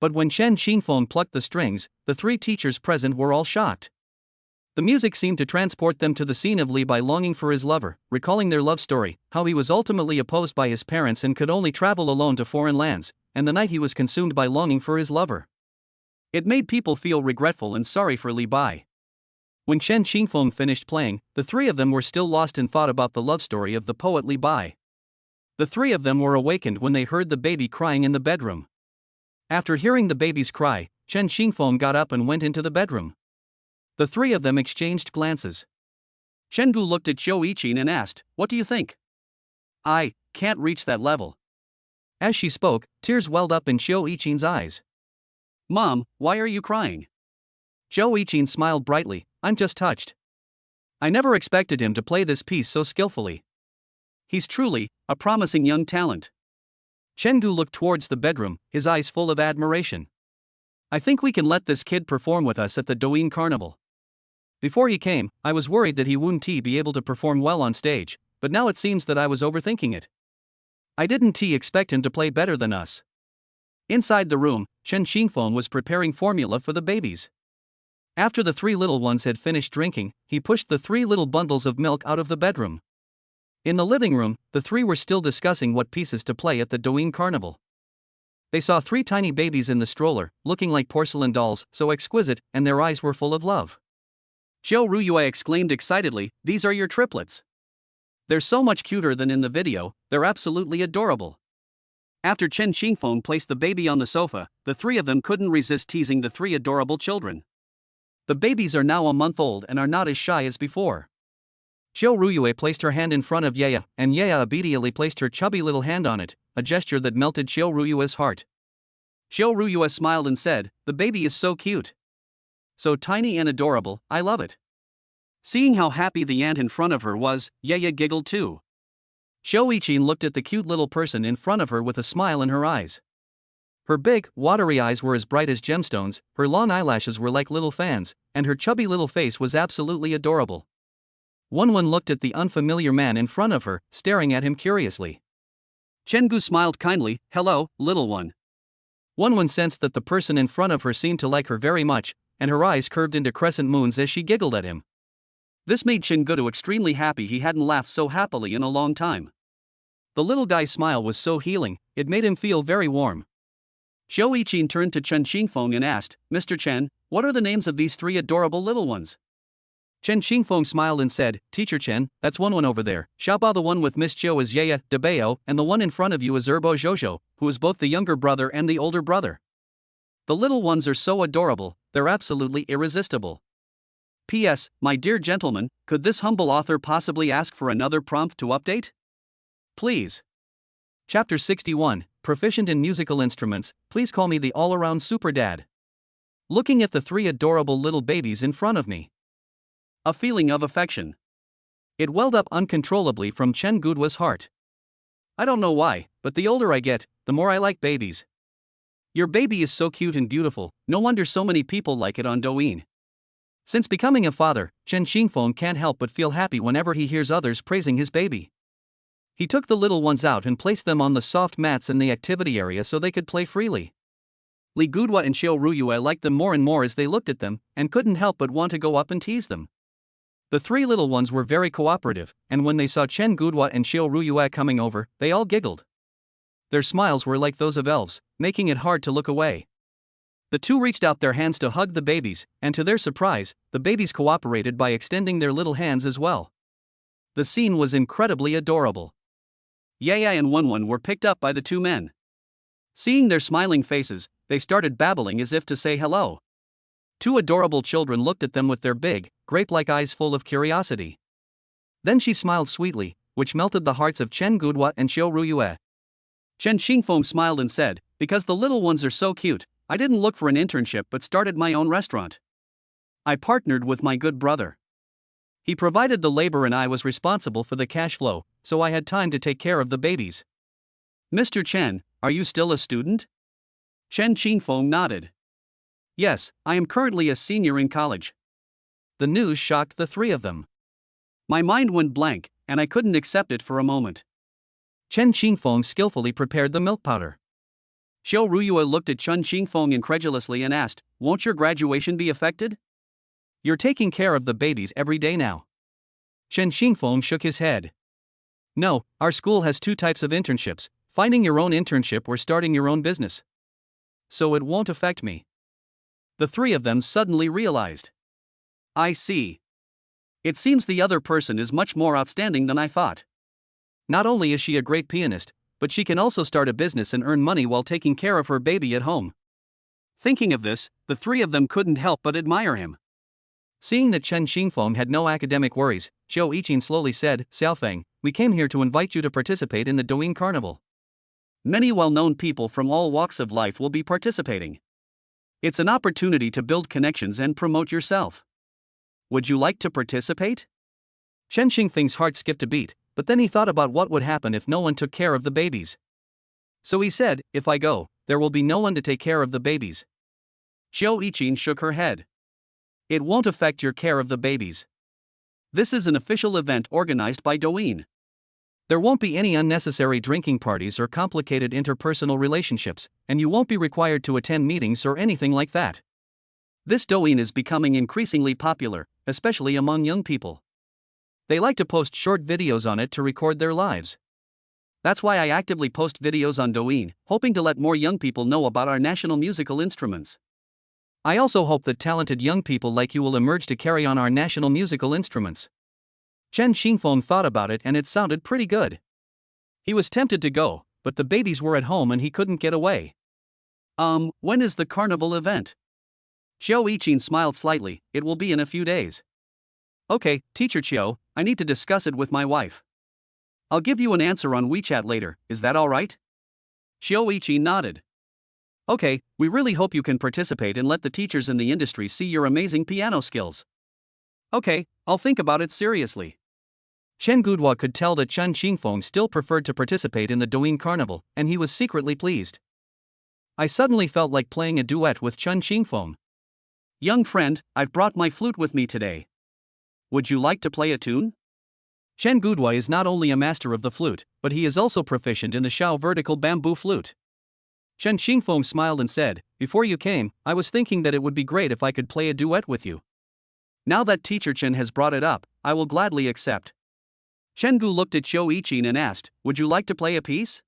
But when Chen Xingfeng plucked the strings, the 3 teachers present were all shocked. The music seemed to transport them to the scene of Li Bai longing for his lover, recalling their love story, how he was ultimately opposed by his parents and could only travel alone to foreign lands, and the night he was consumed by longing for his lover. It made people feel regretful and sorry for Li Bai. When Chen Qingfeng finished playing, the three of them were still lost in thought about the love story of the poet Li Bai. The three of them were awakened when they heard the baby crying in the bedroom. After hearing the baby's cry, Chen Qingfeng got up and went into the bedroom. The three of them exchanged glances. Chen Gu looked at Zhou Yiqin and asked, "What do you think?" "I can't reach that level." As she spoke, tears welled up in Zhou Yiqin's eyes. "Mom, why are you crying?" Zhou Yiqin smiled brightly, "I'm just touched. I never expected him to play this piece so skillfully. He's truly a promising young talent." Chen Gu looked towards the bedroom, his eyes full of admiration. "I think we can let this kid perform with us at the Douyin Carnival. Before he came, I was worried that he wouldn't be able to perform well on stage, but now it seems that I was overthinking it. I didn't expect him to play better than us." Inside the room, Chen Qingfeng was preparing formula for the babies. After the three little ones had finished drinking, he pushed the three little bundles of milk out of the bedroom. In the living room, the three were still discussing what pieces to play at the Douyin Carnival. They saw three tiny babies in the stroller, looking like porcelain dolls, so exquisite, and their eyes were full of love. Zhou Ruyue exclaimed excitedly, "These are your triplets. They're so much cuter than in the video, they're absolutely adorable." After Chen Qingfeng placed the baby on the sofa, the three of them couldn't resist teasing the three adorable children. The babies are now a month old and are not as shy as before. Zhou Ruyue placed her hand in front of Yaya, and Yaya obediently placed her chubby little hand on it, a gesture that melted Zhou Ruyue's heart. Zhou Ruyue smiled and said, "The baby is so cute. So tiny and adorable, I love it." Seeing how happy the aunt in front of her was, Yaya giggled too. Zhou Yiqin looked at the cute little person in front of her with a smile in her eyes. Her big, watery eyes were as bright as gemstones, her long eyelashes were like little fans, and her chubby little face was absolutely adorable. Wenwen looked at the unfamiliar man in front of her, staring at him curiously. Chen Gu smiled kindly, "Hello, little one." Wenwen sensed that the person in front of her seemed to like her very much, and her eyes curved into crescent moons as she giggled at him. This made Chen Gu extremely happy. He hadn't laughed so happily in a long time. The little guy's smile was so healing, it made him feel very warm. Zhou Yiqin turned to Chen Qingfeng and asked, "Mr. Chen, what are the names of these three adorable little ones?" Chen Qingfeng smiled and said, "Teacher Chen, that's one over there. Xiaobao, the one with Miss Zhou is Yaya, Debao, and the one in front of you is Erbo Zhozhou, who is both the younger brother and the older brother. The little ones are so adorable, they're absolutely irresistible. P.S. My dear gentlemen, could this humble author possibly ask for another prompt to update? Please." Chapter 61, Proficient in Musical Instruments, Please Call Me the All-Around Super Dad. Looking at the three adorable little babies in front of me, a feeling of affection. It welled up uncontrollably from Chen Gudua's heart. I don't know why, but the older I get, the more I like babies. Your baby is so cute and beautiful, no wonder so many people like it on Douyin. Since becoming a father, Chen Qingfeng can't help but feel happy whenever he hears others praising his baby. He took the little ones out and placed them on the soft mats in the activity area so they could play freely. Li Gudua and Zhou Ruyue liked them more and more as they looked at them, and couldn't help but want to go up and tease them. The three little ones were very cooperative, and when they saw Chen Gudua and Zhou Ruyue coming over, they all giggled. Their smiles were like those of elves, making it hard to look away. The two reached out their hands to hug the babies, and to their surprise, the babies cooperated by extending their little hands as well. The scene was incredibly adorable. Yaya and Wenwen were picked up by the two men. Seeing their smiling faces, they started babbling as if to say hello. Two adorable children looked at them with their big, grape-like eyes full of curiosity. Then she smiled sweetly, which melted the hearts of Chen Gudua and Zhou Ruyue. Chen Qingfeng smiled and said, "Because the little ones are so cute, I didn't look for an internship but started my own restaurant. I partnered with my good brother. He provided the labor and I was responsible for the cash flow, so I had time to take care of the babies." "Mr. Chen, are you still a student?" Chen Qingfeng nodded. "Yes, I am currently a senior in college." The news shocked the three of them. My mind went blank, and I couldn't accept it for a moment. Chen Qingfeng skillfully prepared the milk powder. Zhou Ruyue looked at Chen Qingfeng incredulously and asked, "Won't your graduation be affected? You're taking care of the babies every day now." Chen Qingfeng shook his head. "No, our school has two types of internships, finding your own internship or starting your own business. So it won't affect me." The three of them suddenly realized. I see. It seems the other person is much more outstanding than I thought. Not only is she a great pianist, but she can also start a business and earn money while taking care of her baby at home. Thinking of this, the three of them couldn't help but admire him. Seeing that Chen Xingfeng had no academic worries, Zhou Yiqin slowly said, Xiaofeng, we came here to invite you to participate in the Douyin Carnival. Many well-known people from all walks of life will be participating. It's an opportunity to build connections and promote yourself. Would you like to participate? Chen Xingfeng's heart skipped a beat, but then he thought about what would happen if no one took care of the babies. So he said, if I go, there will be no one to take care of the babies. Zhou Yiqin shook her head. It won't affect your care of the babies. This is an official event organized by Douyin. There won't be any unnecessary drinking parties or complicated interpersonal relationships, and you won't be required to attend meetings or anything like that. This Douyin is becoming increasingly popular, especially among young people. They like to post short videos on it to record their lives. That's why I actively post videos on Douyin, hoping to let more young people know about our national musical instruments. I also hope that talented young people like you will emerge to carry on our national musical instruments. Chen Xingfeng thought about it and it sounded pretty good. He was tempted to go, but the babies were at home and he couldn't get away. When is the carnival event? Zhou Yiqin smiled slightly, it will be in a few days. Okay, Teacher Qiu, I need to discuss it with my wife. I'll give you an answer on WeChat later, is that alright? Zhou Yiqin nodded. Okay, we really hope you can participate and let the teachers in the industry see your amazing piano skills. Okay, I'll think about it seriously. Chen Gudhua could tell that Chen Xingfeng still preferred to participate in the Douyin Carnival, and he was secretly pleased. I suddenly felt like playing a duet with Chen Xingfeng. Young friend, I've brought my flute with me today. Would you like to play a tune? Chen Gudhua is not only a master of the flute, but he is also proficient in the Shao vertical bamboo flute. Chen Xingfeng smiled and said, before you came, I was thinking that it would be great if I could play a duet with you. Now that Teacher Chen has brought it up, I will gladly accept. Chen Gu looked at Zhou Yiqin and asked, would you like to play a piece?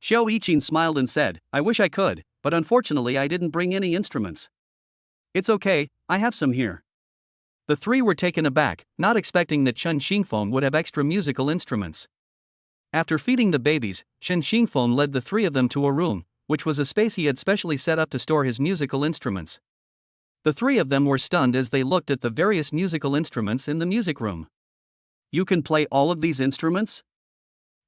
Zhou Yiqin smiled and said, I wish I could, but unfortunately I didn't bring any instruments. It's okay, I have some here. The three were taken aback, not expecting that Chen Xingfeng would have extra musical instruments. After feeding the babies, Chen Xingfeng led the three of them to a room, which was a space he had specially set up to store his musical instruments. The three of them were stunned as they looked at the various musical instruments in the music room. You can play all of these instruments?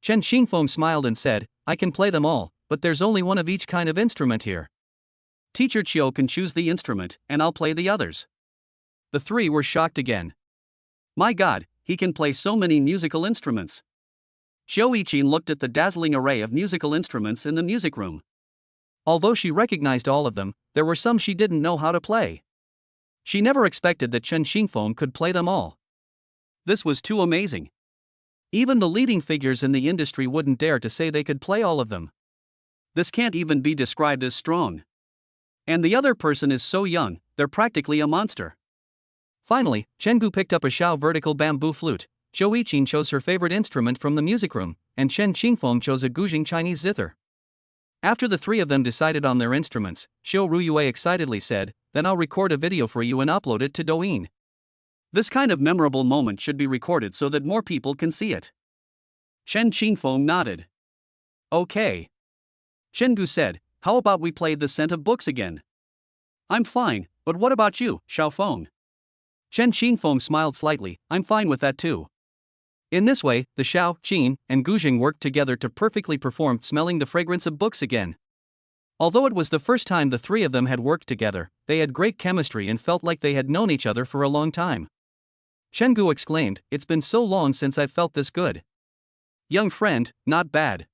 Chen Xingfeng smiled and said, I can play them all, but there's only one of each kind of instrument here. Teacher Qiu can choose the instrument, and I'll play the others. The three were shocked again. My God, he can play so many musical instruments. Zhou Yiqin looked at the dazzling array of musical instruments in the music room. Although she recognized all of them, there were some she didn't know how to play. She never expected that Chen Xingfeng could play them all. This was too amazing. Even the leading figures in the industry wouldn't dare to say they could play all of them. This can't even be described as strong. And the other person is so young, they're practically a monster. Finally, Chen Gu picked up a Shao vertical bamboo flute, Zhou Yiqin chose her favorite instrument from the music room, and Chen Xingfeng chose a Guzheng Chinese zither. After the three of them decided on their instruments, Xiu Ruyue excitedly said, then I'll record a video for you and upload it to Douyin. This kind of memorable moment should be recorded so that more people can see it. Chen Xingfeng nodded. Okay. Chen Gu said, how about we play The Scent of Books again? I'm fine, but what about you, Xiaofeng? Chen Xingfeng smiled slightly, I'm fine with that too. In this way, the Shao, Qin, and Guzheng worked together to perfectly perform Smelling the Fragrance of Books again. Although it was the first time the three of them had worked together, they had great chemistry and felt like they had known each other for a long time. Chen Gu exclaimed, it's been so long since I've felt this good. Young friend, not bad.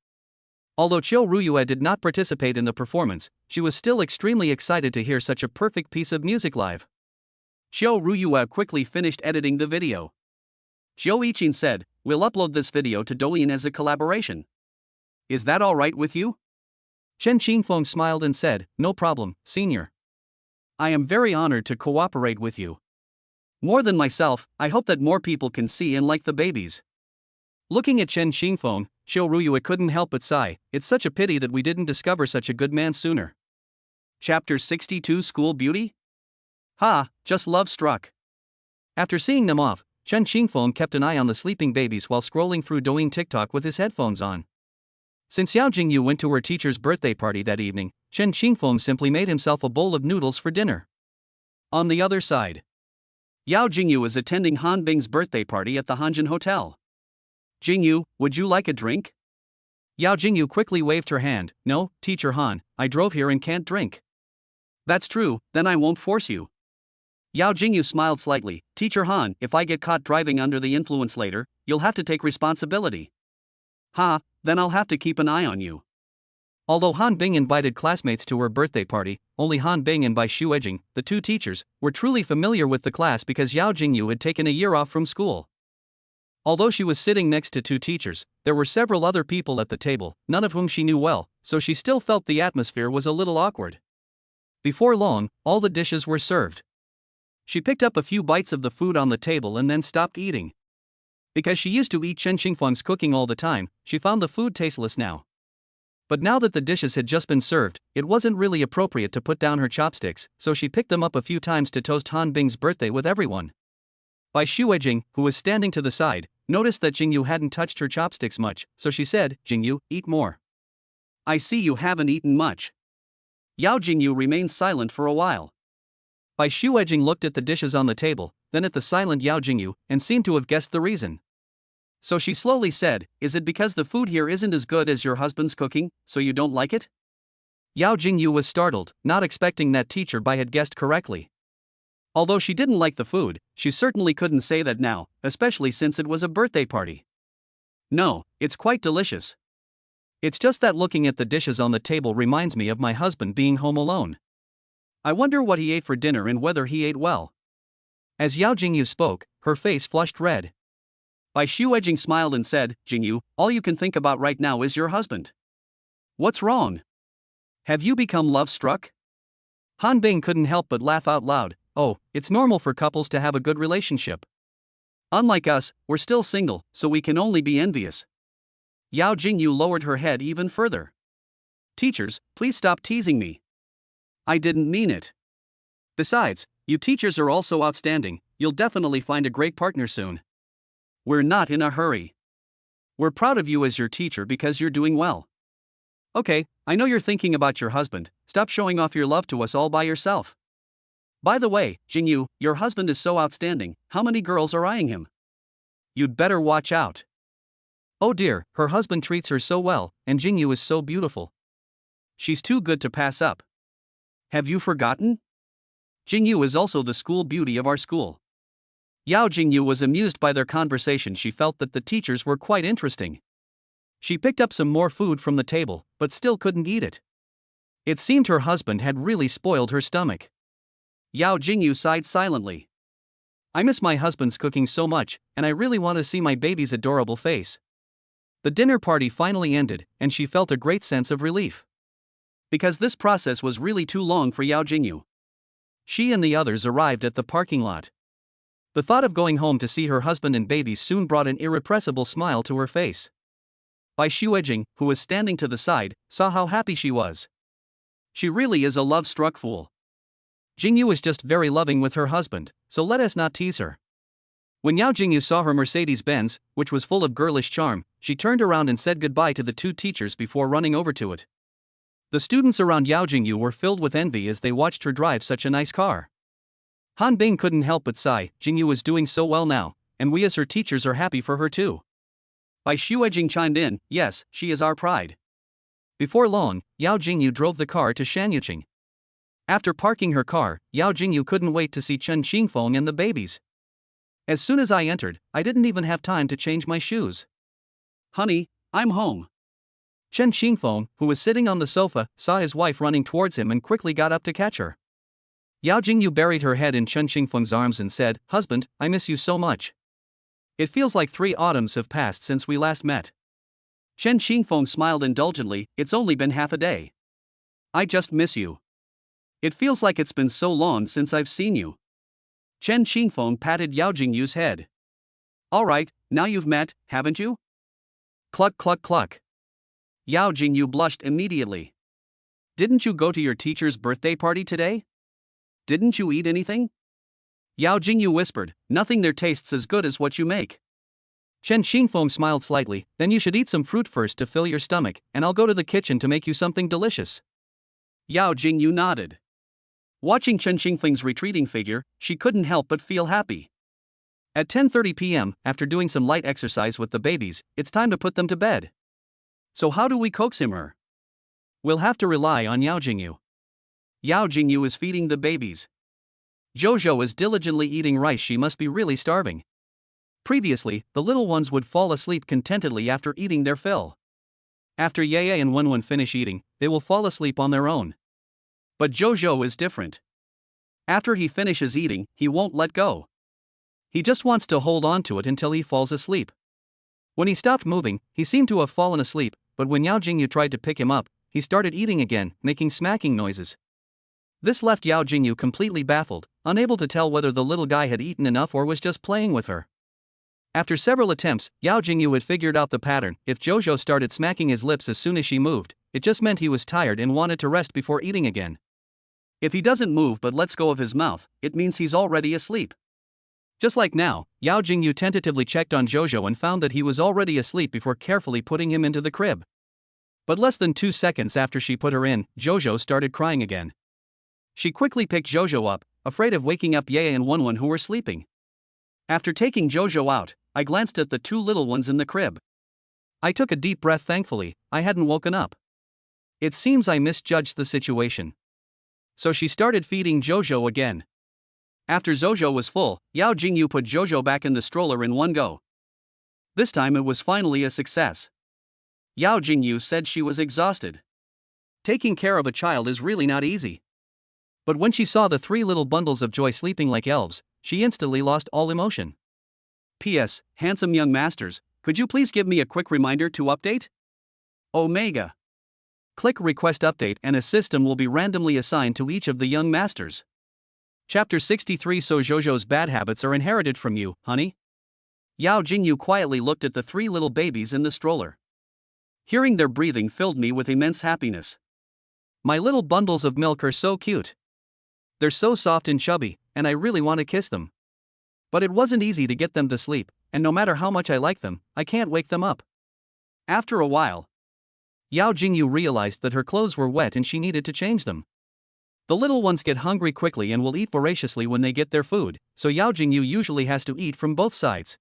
Although Qiu Ruyue did not participate in the performance, she was still extremely excited to hear such a perfect piece of music live. Qiu Ruyue quickly finished editing the video. Zhou Yiqin said, we'll upload this video to Douyin as a collaboration. Is that alright with you? Chen Xingfeng smiled and said, no problem, senior. I am very honored to cooperate with you. More than myself, I hope that more people can see and like the babies. Looking at Chen Xingfeng, Qiu Ruyue couldn't help but sigh, it's such a pity that we didn't discover such a good man sooner. Chapter 62 School Beauty? Ha, just love struck. After seeing them off, Chen Qingfeng kept an eye on the sleeping babies while scrolling through Douyin TikTok with his headphones on. Since Yao Jingyu went to her teacher's birthday party that evening, Chen Qingfeng simply made himself a bowl of noodles for dinner. On the other side, Yao Jingyu is attending Han Bing's birthday party at the Hanjin Hotel. Jingyu, would you like a drink? Yao Jingyu quickly waved her hand. No, Teacher Han, I drove here and can't drink. That's true, then I won't force you. Yao Jingyu smiled slightly. Teacher Han, if I get caught driving under the influence later, you'll have to take responsibility. Ha, then I'll have to keep an eye on you. Although Han Bing invited classmates to her birthday party, only Han Bing and Bai Shuejing, the two teachers, were truly familiar with the class because Yao Jingyu had taken a year off from school. Although she was sitting next to two teachers, there were several other people at the table, none of whom she knew well, so she still felt the atmosphere was a little awkward. Before long, all the dishes were served. She picked up a few bites of the food on the table and then stopped eating. Because she used to eat Chen Qingfeng's cooking all the time, she found the food tasteless now. But now that the dishes had just been served, it wasn't really appropriate to put down her chopsticks, so she picked them up a few times to toast Han Bing's birthday with everyone. Bai Shuejing, who was standing to the side, noticed that Jingyu hadn't touched her chopsticks much, so she said, Jingyu, eat more. I see you haven't eaten much. Yao Jingyu remained silent for a while. Bai Shuejing looked at the dishes on the table, then at the silent Yao Jingyu, and seemed to have guessed the reason. So she slowly said, is it because the food here isn't as good as your husband's cooking, so you don't like it? Yao Jingyu was startled, not expecting that Teacher Bai had guessed correctly. Although she didn't like the food, she certainly couldn't say that now, especially since it was a birthday party. No, it's quite delicious. It's just that looking at the dishes on the table reminds me of my husband being home alone. I wonder what he ate for dinner and whether he ate well. As Yao Jingyu spoke, her face flushed red. Bai Shuejing smiled and said, Jingyu, all you can think about right now is your husband. What's wrong? Have you become love-struck? Han Bing couldn't help but laugh out loud. Oh, it's normal for couples to have a good relationship. Unlike us, we're still single, so we can only be envious. Yao Jingyu lowered her head even further. Teachers, please stop teasing me. I didn't mean it. Besides, you teachers are all so outstanding, you'll definitely find a great partner soon. We're not in a hurry. We're proud of you as your teacher because you're doing well. Okay, I know you're thinking about your husband, stop showing off your love to us all by yourself. By the way, Jingyu, your husband is so outstanding, how many girls are eyeing him? You'd better watch out. Oh dear, her husband treats her so well, and Jingyu is so beautiful. She's too good to pass up. Have you forgotten? Jingyu is also the school beauty of our school. Yao Jingyu was amused by their conversation. She felt that the teachers were quite interesting. She picked up some more food from the table, but still couldn't eat it. It seemed her husband had really spoiled her stomach. Yao Jingyu sighed silently. I miss my husband's cooking so much, and I really want to see my baby's adorable face. The dinner party finally ended, and she felt a great sense of relief. Because this process was really too long for Yao Jingyu. She and the others arrived at the parking lot. The thought of going home to see her husband and baby soon brought an irrepressible smile to her face. Bai Shuejing, who was standing to the side, saw how happy she was. She really is a love-struck fool. Jingyu is just very loving with her husband, so let us not tease her. When Yao Jingyu saw her Mercedes-Benz, which was full of girlish charm, she turned around and said goodbye to the two teachers before running over to it. The students around Yao Jingyu were filled with envy as they watched her drive such a nice car. Han Bing couldn't help but sigh. Jingyu is doing so well now, and we as her teachers are happy for her too. Bai Shuejing chimed in, yes, she is our pride. Before long, Yao Jingyu drove the car to Shanyuqing. After parking her car, Yao Jingyu couldn't wait to see Chen Qingfeng and the babies. As soon as I entered, I didn't even have time to change my shoes. Honey, I'm home. Chen Qingfeng, who was sitting on the sofa, saw his wife running towards him and quickly got up to catch her. Yao Jingyu buried her head in Chen Qingfeng's arms and said, Husband, I miss you so much. It feels like 3 autumns have passed since we last met. Chen Qingfeng smiled indulgently, it's only been half a day. I just miss you. It feels like it's been so long since I've seen you. Chen Qingfeng patted Yao Jingyu's head. Alright, now you've met, haven't you? Cluck cluck cluck. Yao Jingyu blushed immediately. Didn't you go to your teacher's birthday party today? Didn't you eat anything? Yao Jingyu whispered, nothing there tastes as good as what you make. Chen Xingfeng smiled slightly, then you should eat some fruit first to fill your stomach, and I'll go to the kitchen to make you something delicious. Yao Jingyu nodded. Watching Chen Xingfeng's retreating figure, she couldn't help but feel happy. At 10:30 p.m., after doing some light exercise with the babies, it's time to put them to bed. So how do we coax her? We'll have to rely on Yao Jingyu. Yao Jingyu is feeding the babies. Jojo is diligently eating rice. She must be really starving. Previously, the little ones would fall asleep contentedly after eating their fill. After Yaya and Wenwen finish eating, they will fall asleep on their own. But Jojo is different. After he finishes eating, he won't let go. He just wants to hold on to it until he falls asleep. When he stopped moving, he seemed to have fallen asleep, but when Yao Jingyu tried to pick him up, he started eating again, making smacking noises. This left Yao Jingyu completely baffled, unable to tell whether the little guy had eaten enough or was just playing with her. After several attempts, Yao Jingyu had figured out the pattern. If Jojo started smacking his lips as soon as she moved, it just meant he was tired and wanted to rest before eating again. If he doesn't move but lets go of his mouth, it means he's already asleep. Just like now, Yao Jingyu tentatively checked on Jojo and found that he was already asleep before carefully putting him into the crib. But less than 2 seconds after she put her in, Jojo started crying again. She quickly picked Jojo up, afraid of waking up Yaya and Wenwen who were sleeping. After taking Jojo out, I glanced at the 2 little ones in the crib. I took a deep breath. Thankfully, I hadn't woken up. It seems I misjudged the situation. So she started feeding Jojo again. After Jojo was full, Yao Jingyu put Jojo back in the stroller in one go. This time it was finally a success. Yao Jingyu said she was exhausted. Taking care of a child is really not easy. But when she saw the 3 little bundles of joy sleeping like elves, she instantly lost all emotion. P.S. Handsome young masters, could you please give me a quick reminder to update? Omega. Click request update and a system will be randomly assigned to each of the young masters. Chapter 63. So Jojo's bad habits are inherited from you, honey? Yao Jingyu quietly looked at the 3 little babies in the stroller. Hearing their breathing filled me with immense happiness. My little bundles of milk are so cute. They're so soft and chubby, and I really want to kiss them. But it wasn't easy to get them to sleep, and no matter how much I like them, I can't wake them up. After a while, Yao Jingyu realized that her clothes were wet and she needed to change them. The little ones get hungry quickly and will eat voraciously when they get their food, so Yao Jingyu usually has to eat from both sides.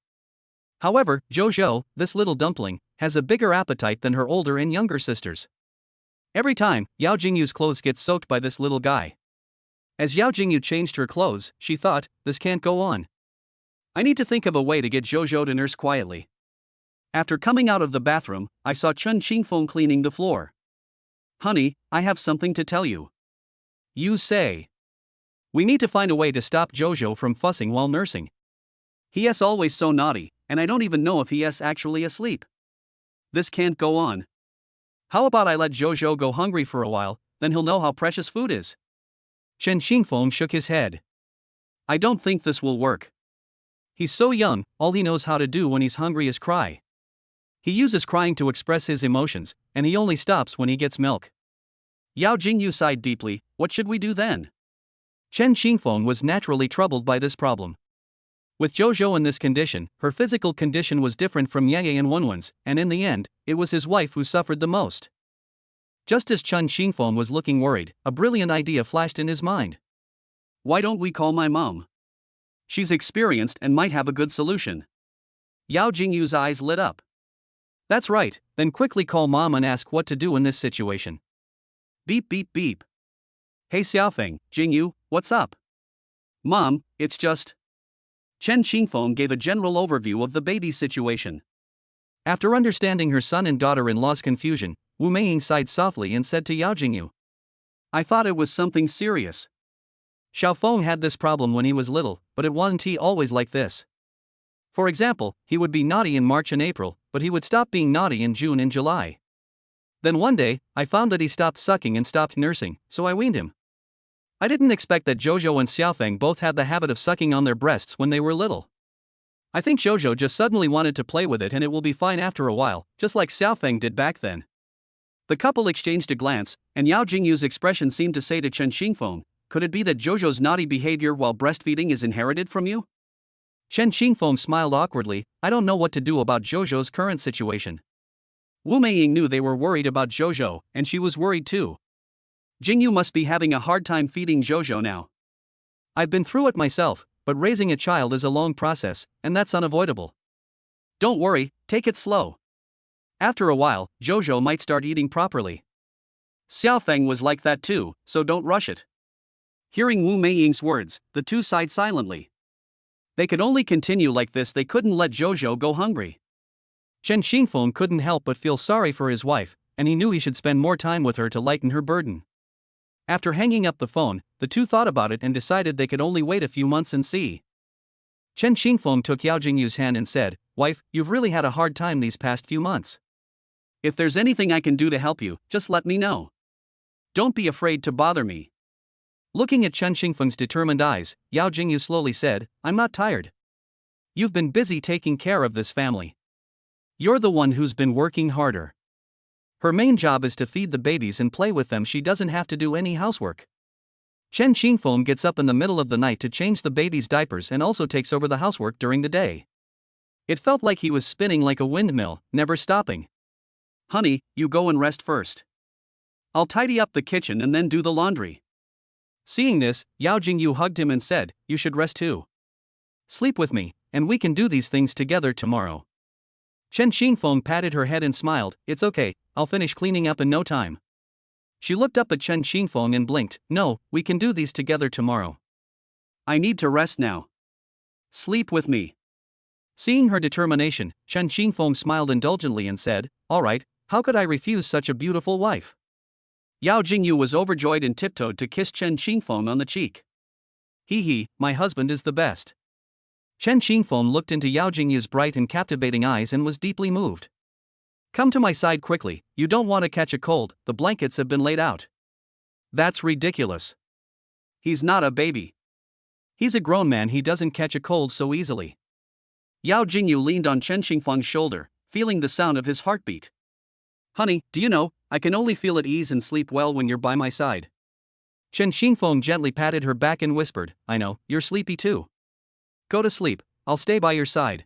However, Jojo, this little dumpling, has a bigger appetite than her older and younger sisters. Every time, Yao Jingyu's clothes get soaked by this little guy. As Yao Jingyu changed her clothes, she thought, this can't go on. I need to think of a way to get Jojo to nurse quietly. After coming out of the bathroom, I saw Chen Xingfeng cleaning the floor. Honey, I have something to tell you. You say. We need to find a way to stop Jojo from fussing while nursing. He is always so naughty, and I don't even know if he is actually asleep. This can't go on. How about I let Jojo go hungry for a while, then he'll know how precious food is. Chen Xingfeng shook his head. I don't think this will work. He's so young, all he knows how to do when he's hungry is cry. He uses crying to express his emotions, and he only stops when he gets milk. Yao Jingyu sighed deeply. What should we do then? Chen Xingfeng was naturally troubled by this problem. With Jojo in this condition, her physical condition was different from Yaya and Wenwen's, and in the end, it was his wife who suffered the most. Just as Chen Xingfeng was looking worried, a brilliant idea flashed in his mind. Why don't we call my mom? She's experienced and might have a good solution. Yao Jingyu's eyes lit up. That's right, then quickly call mom and ask what to do in this situation. Beep beep beep. Hey Xiaofeng, Jingyu, what's up? Mom, it's just... Chen Xingfeng gave a general overview of the baby situation. After understanding her son and daughter-in-law's confusion, Wu Meiying sighed softly and said to Yao Jingyu, I thought it was something serious. Xiaofeng had this problem when he was little, but it wasn't he always like this. For example, he would be naughty in March and April, but he would stop being naughty in June and July. Then one day, I found that he stopped sucking and stopped nursing, so I weaned him. I didn't expect that Jojo and Xiaofeng both had the habit of sucking on their breasts when they were little. I think Jojo just suddenly wanted to play with it and it will be fine after a while, just like Xiaofeng did back then. The couple exchanged a glance, and Yao Jingyu's expression seemed to say to Chen Xingfeng, could it be that Jojo's naughty behavior while breastfeeding is inherited from you? Chen Xingfeng smiled awkwardly. I don't know what to do about Jojo's current situation. Wu Meiying knew they were worried about Jojo, and she was worried too. Jingyu must be having a hard time feeding Jojo now. I've been through it myself, but raising a child is a long process, and that's unavoidable. Don't worry, take it slow. After a while, Jojo might start eating properly. Xiaofeng was like that too, so don't rush it. Hearing Wu Meiying's words, the two sighed silently. They could only continue like this, they couldn't let Jojo go hungry. Chen Xingfeng couldn't help but feel sorry for his wife, and he knew he should spend more time with her to lighten her burden. After hanging up the phone, the two thought about it and decided they could only wait a few months and see. Chen Xingfeng took Yao Jingyu's hand and said, Wife, you've really had a hard time these past few months. If there's anything I can do to help you, just let me know. Don't be afraid to bother me. Looking at Chen Xingfeng's determined eyes, Yao Jingyu slowly said, I'm not tired. You've been busy taking care of this family. You're the one who's been working harder. Her main job is to feed the babies and play with them, she doesn't have to do any housework. Chen Xingfeng gets up in the middle of the night to change the babies' diapers and also takes over the housework during the day. It felt like he was spinning like a windmill, never stopping. Honey, you go and rest first. I'll tidy up the kitchen and then do the laundry. Seeing this, Yao Jingyu hugged him and said, You should rest too. Sleep with me, and we can do these things together tomorrow. Chen Xingfeng patted her head and smiled, It's okay, I'll finish cleaning up in no time. She looked up at Chen Xingfeng and blinked, No, we can do these together tomorrow. I need to rest now. Sleep with me. Seeing her determination, Chen Xingfeng smiled indulgently and said, All right, how could I refuse such a beautiful wife? Yao Jingyu was overjoyed and tiptoed to kiss Chen Xingfeng on the cheek. Hee, my husband is the best. Chen Xingfeng looked into Yao Jingyu's bright and captivating eyes and was deeply moved. Come to my side quickly, you don't want to catch a cold, the blankets have been laid out. That's ridiculous. He's not a baby. He's a grown man, he doesn't catch a cold so easily. Yao Jingyu leaned on Chen Xingfeng's shoulder, feeling the sound of his heartbeat. Honey, do you know, I can only feel at ease and sleep well when you're by my side. Chen Xingfeng gently patted her back and whispered, I know, you're sleepy too. Go to sleep, I'll stay by your side.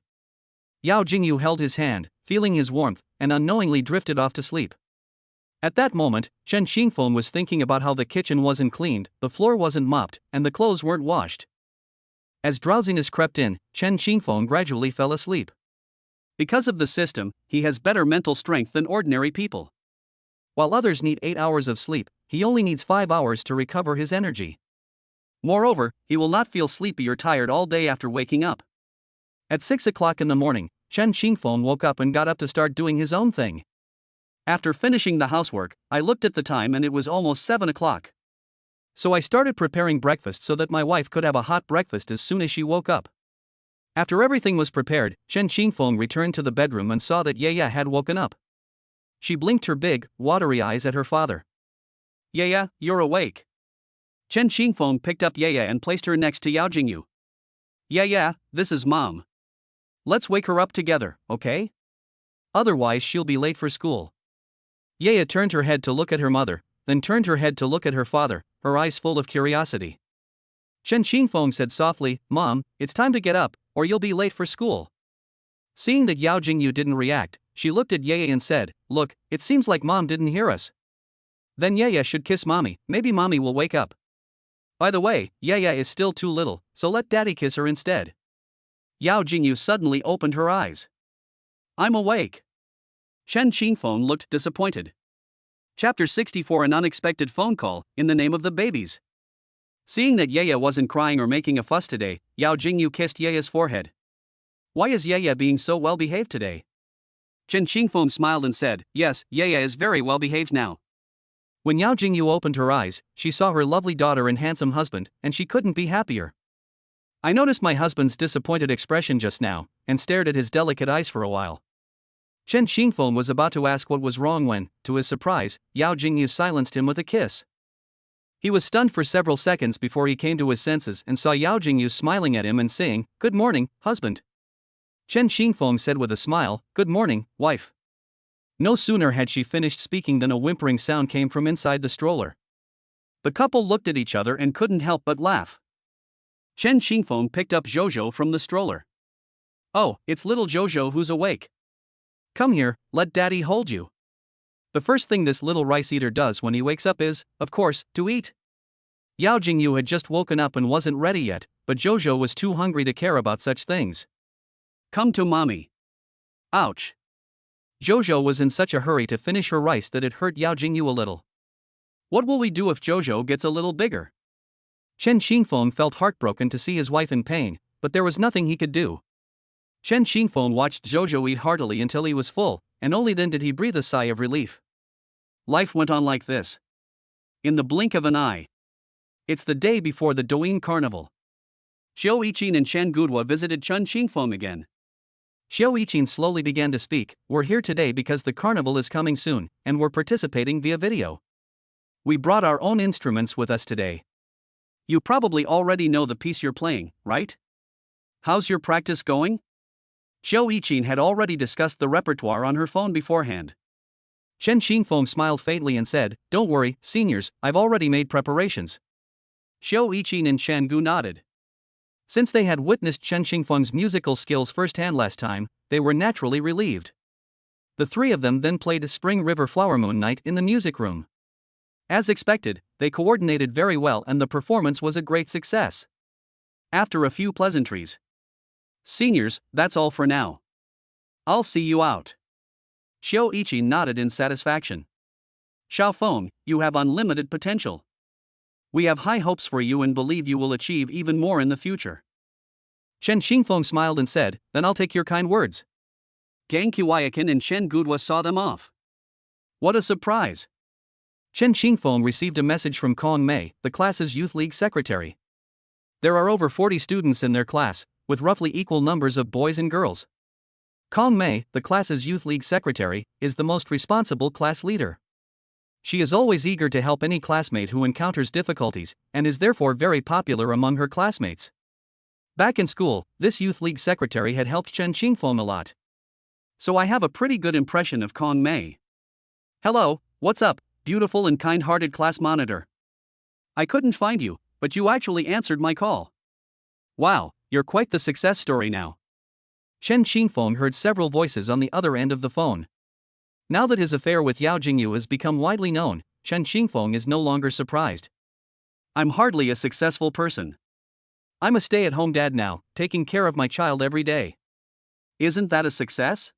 Yao Jingyu held his hand, feeling his warmth, and unknowingly drifted off to sleep. At that moment, Chen Xingfeng was thinking about how the kitchen wasn't cleaned, the floor wasn't mopped, and the clothes weren't washed. As drowsiness crept in, Chen Xingfeng gradually fell asleep. Because of the system, he has better mental strength than ordinary people. While others need 8 hours of sleep, he only needs 5 hours to recover his energy. Moreover, he will not feel sleepy or tired all day after waking up. At 6 o'clock in the morning, Chen Xingfeng woke up and got up to start doing his own thing. After finishing the housework, I looked at the time and it was almost 7 o'clock. So I started preparing breakfast so that my wife could have a hot breakfast as soon as she woke up. After everything was prepared, Chen Xingfeng returned to the bedroom and saw that Yaya had woken up. She blinked her big, watery eyes at her father. Yaya, you're awake. Chen Xingfeng picked up Yaya and placed her next to Yao Jingyu. Yaya, this is Mom. Let's wake her up together, okay? Otherwise she'll be late for school. Yaya turned her head to look at her mother, then turned her head to look at her father, her eyes full of curiosity. Chen Xingfeng said softly, Mom, it's time to get up, or you'll be late for school. Seeing that Yao Jingyu didn't react, she looked at Yaya and said, Look, it seems like Mom didn't hear us. Then Yaya should kiss Mommy, maybe Mommy will wake up. By the way, Yaya is still too little, so let Daddy kiss her instead. Yao Jingyu suddenly opened her eyes. I'm awake. Chen Xingfeng looked disappointed. Chapter 64 An unexpected phone call, in the name of the babies. Seeing that Yaya wasn't crying or making a fuss today, Yao Jingyu kissed Yaya's forehead. Why is Yaya being so well behaved today? Chen Xingfeng smiled and said, Yes, Yaya is very well behaved now. When Yao Jingyu opened her eyes, she saw her lovely daughter and handsome husband, and she couldn't be happier. I noticed my husband's disappointed expression just now, and stared at his delicate eyes for a while. Chen Xingfeng was about to ask what was wrong when, to his surprise, Yao Jingyu silenced him with a kiss. He was stunned for several seconds before he came to his senses and saw Yao Jingyu smiling at him and saying, Good morning, husband. Chen Xingfeng said with a smile, Good morning, wife. No sooner had she finished speaking than a whimpering sound came from inside the stroller. The couple looked at each other and couldn't help but laugh. Chen Qingfeng picked up Zhozhou from the stroller. "Oh, it's little Zhozhou who's awake. Come here, let daddy hold you." The first thing this little rice eater does when he wakes up is, of course, to eat. Yao Jingyu had just woken up and wasn't ready yet, but Zhozhou was too hungry to care about such things. "Come to mommy." Ouch. Zhozhou was in such a hurry to finish her rice that it hurt Yao Jingyu a little. What will we do if Zhozhou gets a little bigger? Chen Qingfeng felt heartbroken to see his wife in pain, but there was nothing he could do. Chen Qingfeng watched Zhozhou eat heartily until he was full, and only then did he breathe a sigh of relief. Life went on like this. In the blink of an eye. It's the day before the Douyin Carnival. Xiao Yiqin and Chen Gudua visited Chen Qingfeng again. Xiao Yiqin slowly began to speak. "We're here today because the carnival is coming soon, and we're participating via video. We brought our own instruments with us today. You probably already know the piece you're playing, right? How's your practice going?" Xiao Yiqin had already discussed the repertoire on her phone beforehand. Chen Qingfeng smiled faintly and said, "Don't worry, seniors, I've already made preparations." Xiao Yiqin and Chen Gu nodded. Since they had witnessed Chen Qingfeng's musical skills firsthand last time, they were naturally relieved. The three of them then played Spring River Flower Moon Night in the music room. As expected, they coordinated very well and the performance was a great success. After a few pleasantries. "Seniors, that's all for now. I'll see you out." Xiao Yiqin nodded in satisfaction. "Xiaofeng, you have unlimited potential. We have high hopes for you and believe you will achieve even more in the future." Chen Qingfeng smiled and said, "Then I'll take your kind words." Gang Qiwayakin and Chen Gudwa saw them off. What a surprise! Chen Qingfeng received a message from Kong Mei, the class's youth league secretary. There are over 40 students in their class, with roughly equal numbers of boys and girls. Kong Mei, the class's youth league secretary, is the most responsible class leader. She is always eager to help any classmate who encounters difficulties, and is therefore very popular among her classmates. Back in school, this youth league secretary had helped Chen Qingfeng a lot. So I have a pretty good impression of Kong Mei. "Hello, what's up, beautiful and kind-hearted class monitor? I couldn't find you, but you actually answered my call. Wow, you're quite the success story now." Chen Qingfeng heard several voices on the other end of the phone. Now that his affair with Yao Jingyu has become widely known, Chen Qingfeng is no longer surprised. "I'm hardly a successful person. I'm a stay-at-home dad now, taking care of my child every day. Isn't that a success?"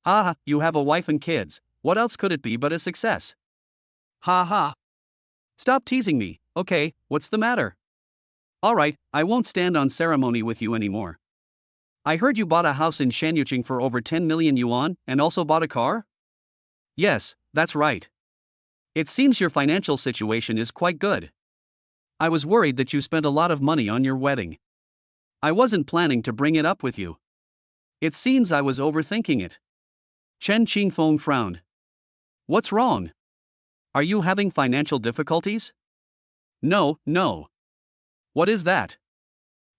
"Ha, you have a wife and kids, what else could it be but a success?" "Ha ha. Stop teasing me, okay, what's the matter?" "Alright, I won't stand on ceremony with you anymore. I heard you bought a house in Shanyuqing for over 10 million yuan, and also bought a car?" "Yes, that's right. It seems your financial situation is quite good. I was worried that you spent a lot of money on your wedding. I wasn't planning to bring it up with you. It seems I was overthinking it." Chen Qingfeng frowned. "What's wrong? Are you having financial difficulties?" No. "What is that?"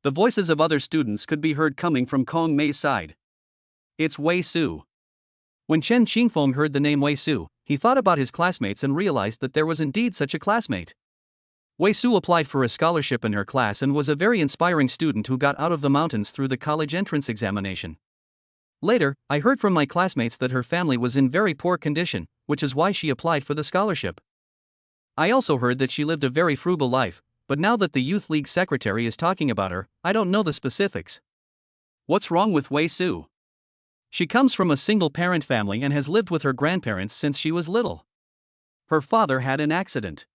The voices of other students could be heard coming from Kong Mei's side. "It's Wei Su." When Chen Qingfeng heard the name Wei Su, he thought about his classmates and realized that there was indeed such a classmate. Wei Su applied for a scholarship in her class and was a very inspiring student who got out of the mountains through the college entrance examination. Later, I heard from my classmates that her family was in very poor condition, which is why she applied for the scholarship. I also heard that she lived a very frugal life, but now that the youth league secretary is talking about her, I don't know the specifics. What's wrong with Wei Su? She comes from a single-parent family and has lived with her grandparents since she was little. Her father had an accident.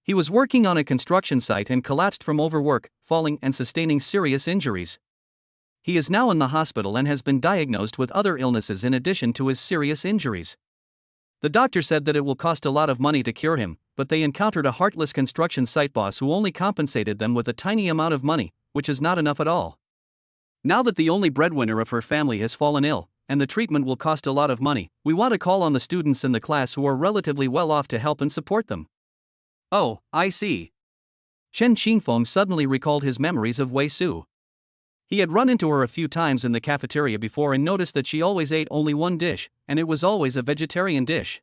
He was working on a construction site and collapsed from overwork, falling and sustaining serious injuries. He is now in the hospital and has been diagnosed with other illnesses in addition to his serious injuries. The doctor said that it will cost a lot of money to cure him, but they encountered a heartless construction site boss who only compensated them with a tiny amount of money, which is not enough at all. Now that the only breadwinner of her family has fallen ill, and the treatment will cost a lot of money, we want to call on the students in the class who are relatively well off to help and support them. Oh, I see. Chen Qingfeng suddenly recalled his memories of Wei Su. He had run into her a few times in the cafeteria before and noticed that she always ate only one dish, and it was always a vegetarian dish.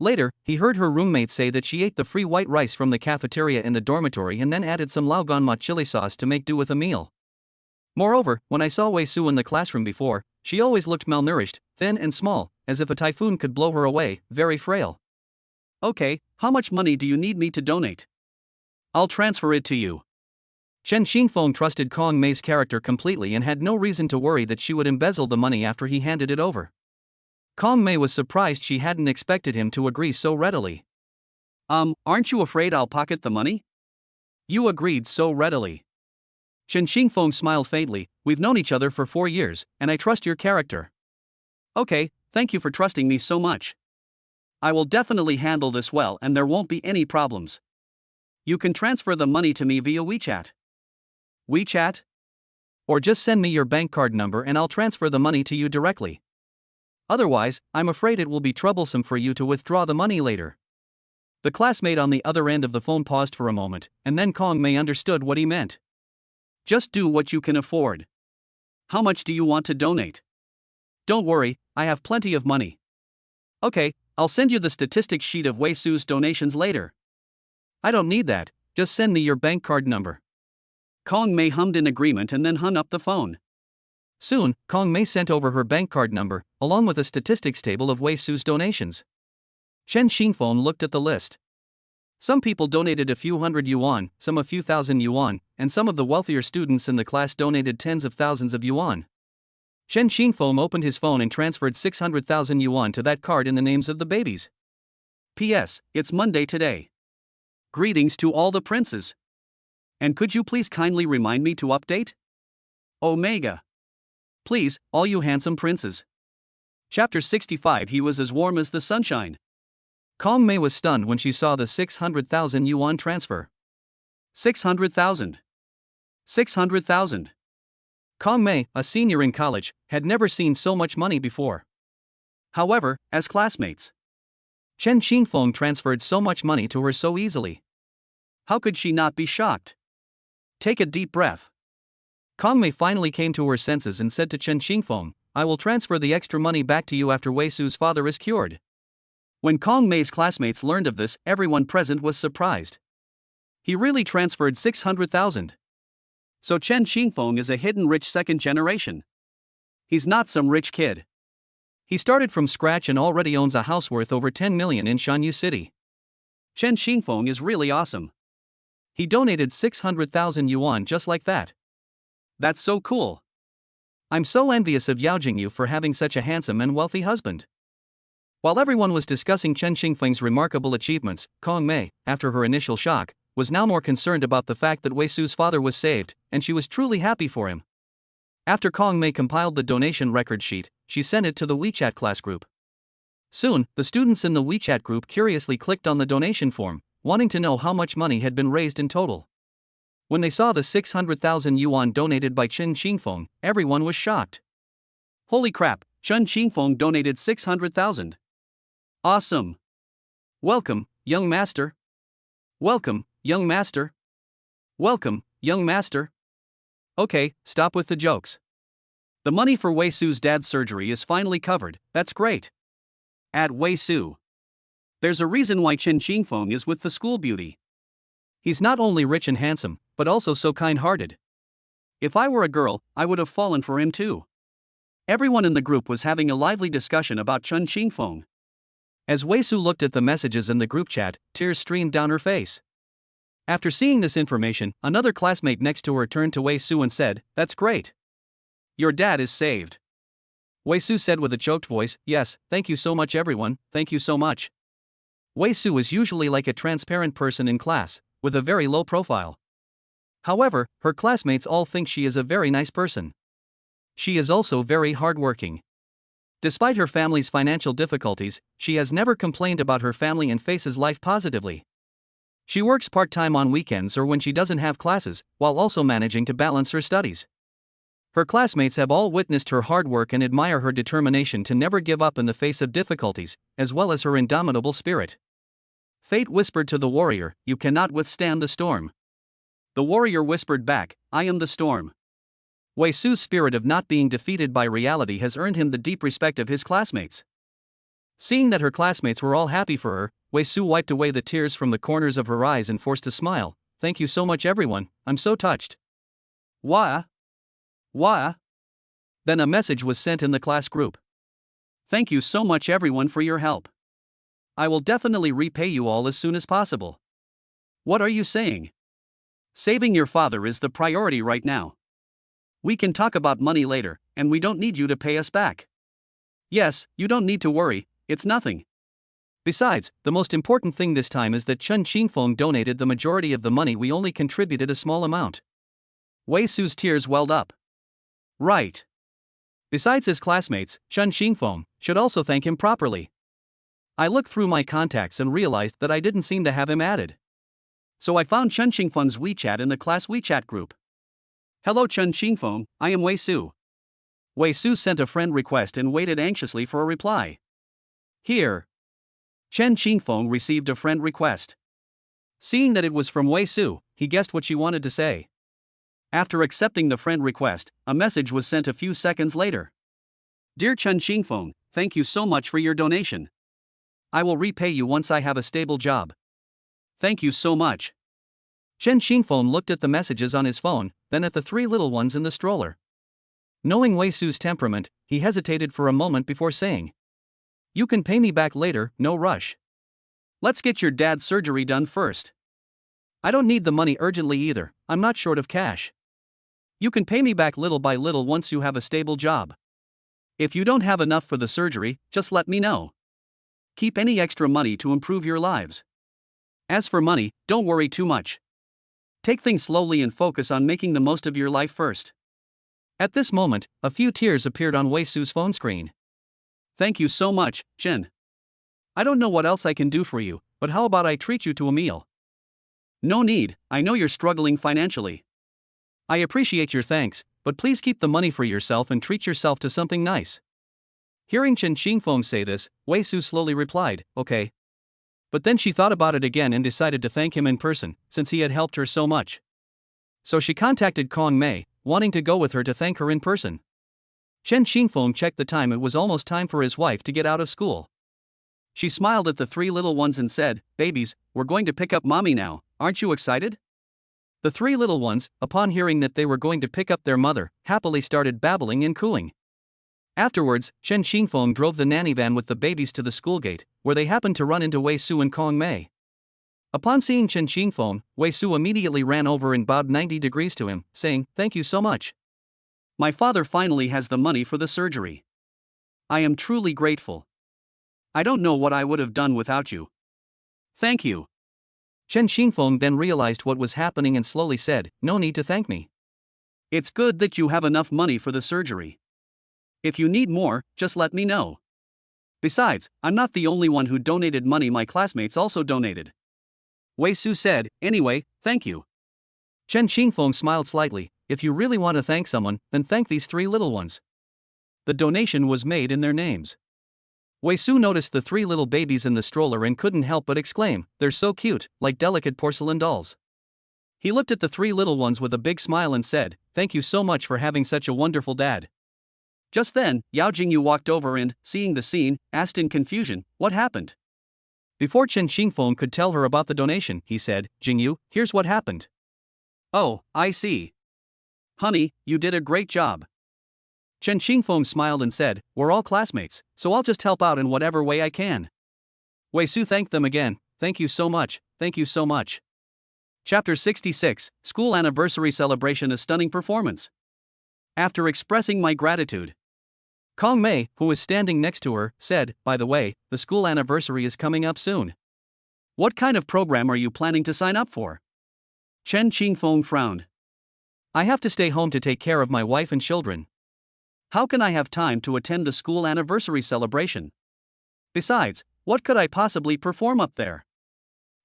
Later, he heard her roommate say that she ate the free white rice from the cafeteria in the dormitory and then added some Laogan chili sauce to make do with a meal. Moreover, when I saw Wei Su in the classroom before, she always looked malnourished, thin and small, as if a typhoon could blow her away, very frail. Okay, how much money do you need me to donate? I'll transfer it to you. Chen Xingfeng trusted Kong Mei's character completely and had no reason to worry that she would embezzle the money after he handed it over. Kong Mei was surprised she hadn't expected him to agree so readily. Aren't you afraid I'll pocket the money? You agreed so readily. Chen Xingfeng smiled faintly. We've known each other for 4 years, and I trust your character. Okay, thank you for trusting me so much. I will definitely handle this well and there won't be any problems. You can transfer the money to me via WeChat. WeChat? Or just send me your bank card number and I'll transfer the money to you directly. Otherwise, I'm afraid it will be troublesome for you to withdraw the money later. The classmate on the other end of the phone paused for a moment, and then Kong Mei understood what he meant. Just do what you can afford. How much do you want to donate? Don't worry, I have plenty of money. Okay, I'll send you the statistics sheet of Wei Su's donations later. I don't need that, just send me your bank card number. Kong Mei hummed in agreement and then hung up the phone. Soon, Kong Mei sent over her bank card number, along with a statistics table of Wei Su's donations. Chen Xingfeng looked at the list. Some people donated a few hundred yuan, some a few thousand yuan, and some of the wealthier students in the class donated tens of thousands of yuan. Chen Xingfeng opened his phone and transferred 600,000 yuan to that card in the names of the babies. P.S. It's Monday today. Greetings to all the princes. And could you please kindly remind me to update? Omega. Please, all you handsome princes. Chapter 65. He was as warm as the sunshine. Kong Mei was stunned when she saw the 600,000 yuan transfer. 600,000. 600,000. Kong Mei, a senior in college, had never seen so much money before. However, as classmates, Chen Xingfeng transferred so much money to her so easily. How could she not be shocked? Take a deep breath. Kong Mei finally came to her senses and said to Chen Xingfeng, I will transfer the extra money back to you after Wei Su's father is cured. When Kong Mei's classmates learned of this, everyone present was surprised. He really transferred 600,000. So Chen Xingfeng is a hidden rich second generation. He's not some rich kid. He started from scratch and already owns a house worth over 10 million in Shanyu City. Chen Xingfeng is really awesome. He donated 600,000 yuan just like that. That's so cool. I'm so envious of Yao Jingyu for having such a handsome and wealthy husband. While everyone was discussing Chen Xingfeng's remarkable achievements, Kong Mei, after her initial shock, was now more concerned about the fact that Wei Su's father was saved, and she was truly happy for him. After Kong Mei compiled the donation record sheet, she sent it to the WeChat class group. Soon, the students in the WeChat group curiously clicked on the donation form, wanting to know how much money had been raised in total. When they saw the 600,000 yuan donated by Chen Xingfeng, everyone was shocked. Holy crap, Chen Xingfeng donated 600,000. Awesome. Welcome, young master. Welcome, young master. Welcome, young master. Okay, stop with the jokes. The money for Wei Su's dad's surgery is finally covered, that's great. At Wei Su. There's a reason why Chen Xingfeng is with the school beauty. He's not only rich and handsome, but also so kind-hearted. If I were a girl, I would have fallen for him too. Everyone in the group was having a lively discussion about Chen Xingfeng. As Wei Su looked at the messages in the group chat, tears streamed down her face. After seeing this information, another classmate next to her turned to Wei Su and said, That's great. Your dad is saved. Wei Su said with a choked voice, Yes, thank you so much everyone, thank you so much. Wei Su is usually like a transparent person in class, with a very low profile. However, her classmates all think she is a very nice person. She is also very hardworking. Despite her family's financial difficulties, she has never complained about her family and faces life positively. She works part-time on weekends or when she doesn't have classes, while also managing to balance her studies. Her classmates have all witnessed her hard work and admire her determination to never give up in the face of difficulties, as well as her indomitable spirit. Fate whispered to the warrior, You cannot withstand the storm. The warrior whispered back, I am the storm. Wei Su's spirit of not being defeated by reality has earned him the deep respect of his classmates. Seeing that her classmates were all happy for her, Wei Su wiped away the tears from the corners of her eyes and forced a smile. Thank you so much everyone, I'm so touched. Wah? Wah? Then a message was sent in the class group. Thank you so much everyone for your help. I will definitely repay you all as soon as possible. What are you saying? Saving your father is the priority right now. We can talk about money later, and we don't need you to pay us back. Yes, you don't need to worry, it's nothing. Besides, the most important thing this time is that Chen Qingfeng donated the majority of the money, we only contributed a small amount. Wei Su's tears welled up. Right. Besides his classmates, Chen Qingfeng should also thank him properly. I looked through my contacts and realized that I didn't seem to have him added. So I found Chen Qingfeng's WeChat in the class WeChat group. Hello Chen Qingfeng, I am Wei Su. Wei Su sent a friend request and waited anxiously for a reply. Here. Chen Qingfeng received a friend request. Seeing that it was from Wei Su, he guessed what she wanted to say. After accepting the friend request, a message was sent a few seconds later. Dear Chen Qingfeng, thank you so much for your donation. I will repay you once I have a stable job. Thank you so much. Chen Qingfeng looked at the messages on his phone, then at the three little ones in the stroller. Knowing Wei Su's temperament, he hesitated for a moment before saying, You can pay me back later, no rush. Let's get your dad's surgery done first. I don't need the money urgently either, I'm not short of cash. You can pay me back little by little once you have a stable job. If you don't have enough for the surgery, just let me know. Keep any extra money to improve your lives. As for money, don't worry too much. Take things slowly and focus on making the most of your life first. At this moment, a few tears appeared on Wei Su's phone screen. Thank you so much, Chen. I don't know what else I can do for you, but how about I treat you to a meal? No need, I know you're struggling financially. I appreciate your thanks, but please keep the money for yourself and treat yourself to something nice. Hearing Chen Qingfeng say this, Wei Su slowly replied, okay. But then she thought about it again and decided to thank him in person, since he had helped her so much. So she contacted Kong Mei, wanting to go with her to thank her in person. Chen Qingfeng checked the time, it was almost time for his wife to get out of school. She smiled at the three little ones and said, Babies, we're going to pick up mommy now, aren't you excited? The three little ones, upon hearing that they were going to pick up their mother, happily started babbling and cooing. Afterwards, Chen Qingfeng drove the nanny van with the babies to the school gate, where they happened to run into Wei Su and Kong Mei. Upon seeing Chen Qingfeng, Wei Su immediately ran over and bowed 90 degrees to him, saying, Thank you so much. My father finally has the money for the surgery. I am truly grateful. I don't know what I would have done without you. Thank you. Chen Qingfeng then realized what was happening and slowly said, No need to thank me. It's good that you have enough money for the surgery. If you need more, just let me know. Besides, I'm not the only one who donated money, my classmates also donated. Wei Su said, Anyway, thank you. Chen Qingfeng smiled slightly, If you really want to thank someone, then thank these three little ones. The donation was made in their names. Wei Su noticed the three little babies in the stroller and couldn't help but exclaim, They're so cute, like delicate porcelain dolls. He looked at the three little ones with a big smile and said, Thank you so much for having such a wonderful dad. Just then, Yao Jingyu walked over and, seeing the scene, asked in confusion, What happened? Before Chen Qingfeng could tell her about the donation, he said, Jingyu, here's what happened. Oh, I see. Honey, you did a great job. Chen Qingfeng smiled and said, We're all classmates, so I'll just help out in whatever way I can. Wei Su thanked them again, Thank you so much, thank you so much. Chapter 66, School Anniversary Celebration, a stunning performance. After expressing my gratitude, Kong Mei, who was standing next to her, said, By the way, the school anniversary is coming up soon. What kind of program are you planning to sign up for? Chen Qingfeng frowned. I have to stay home to take care of my wife and children. How can I have time to attend the school anniversary celebration? Besides, what could I possibly perform up there?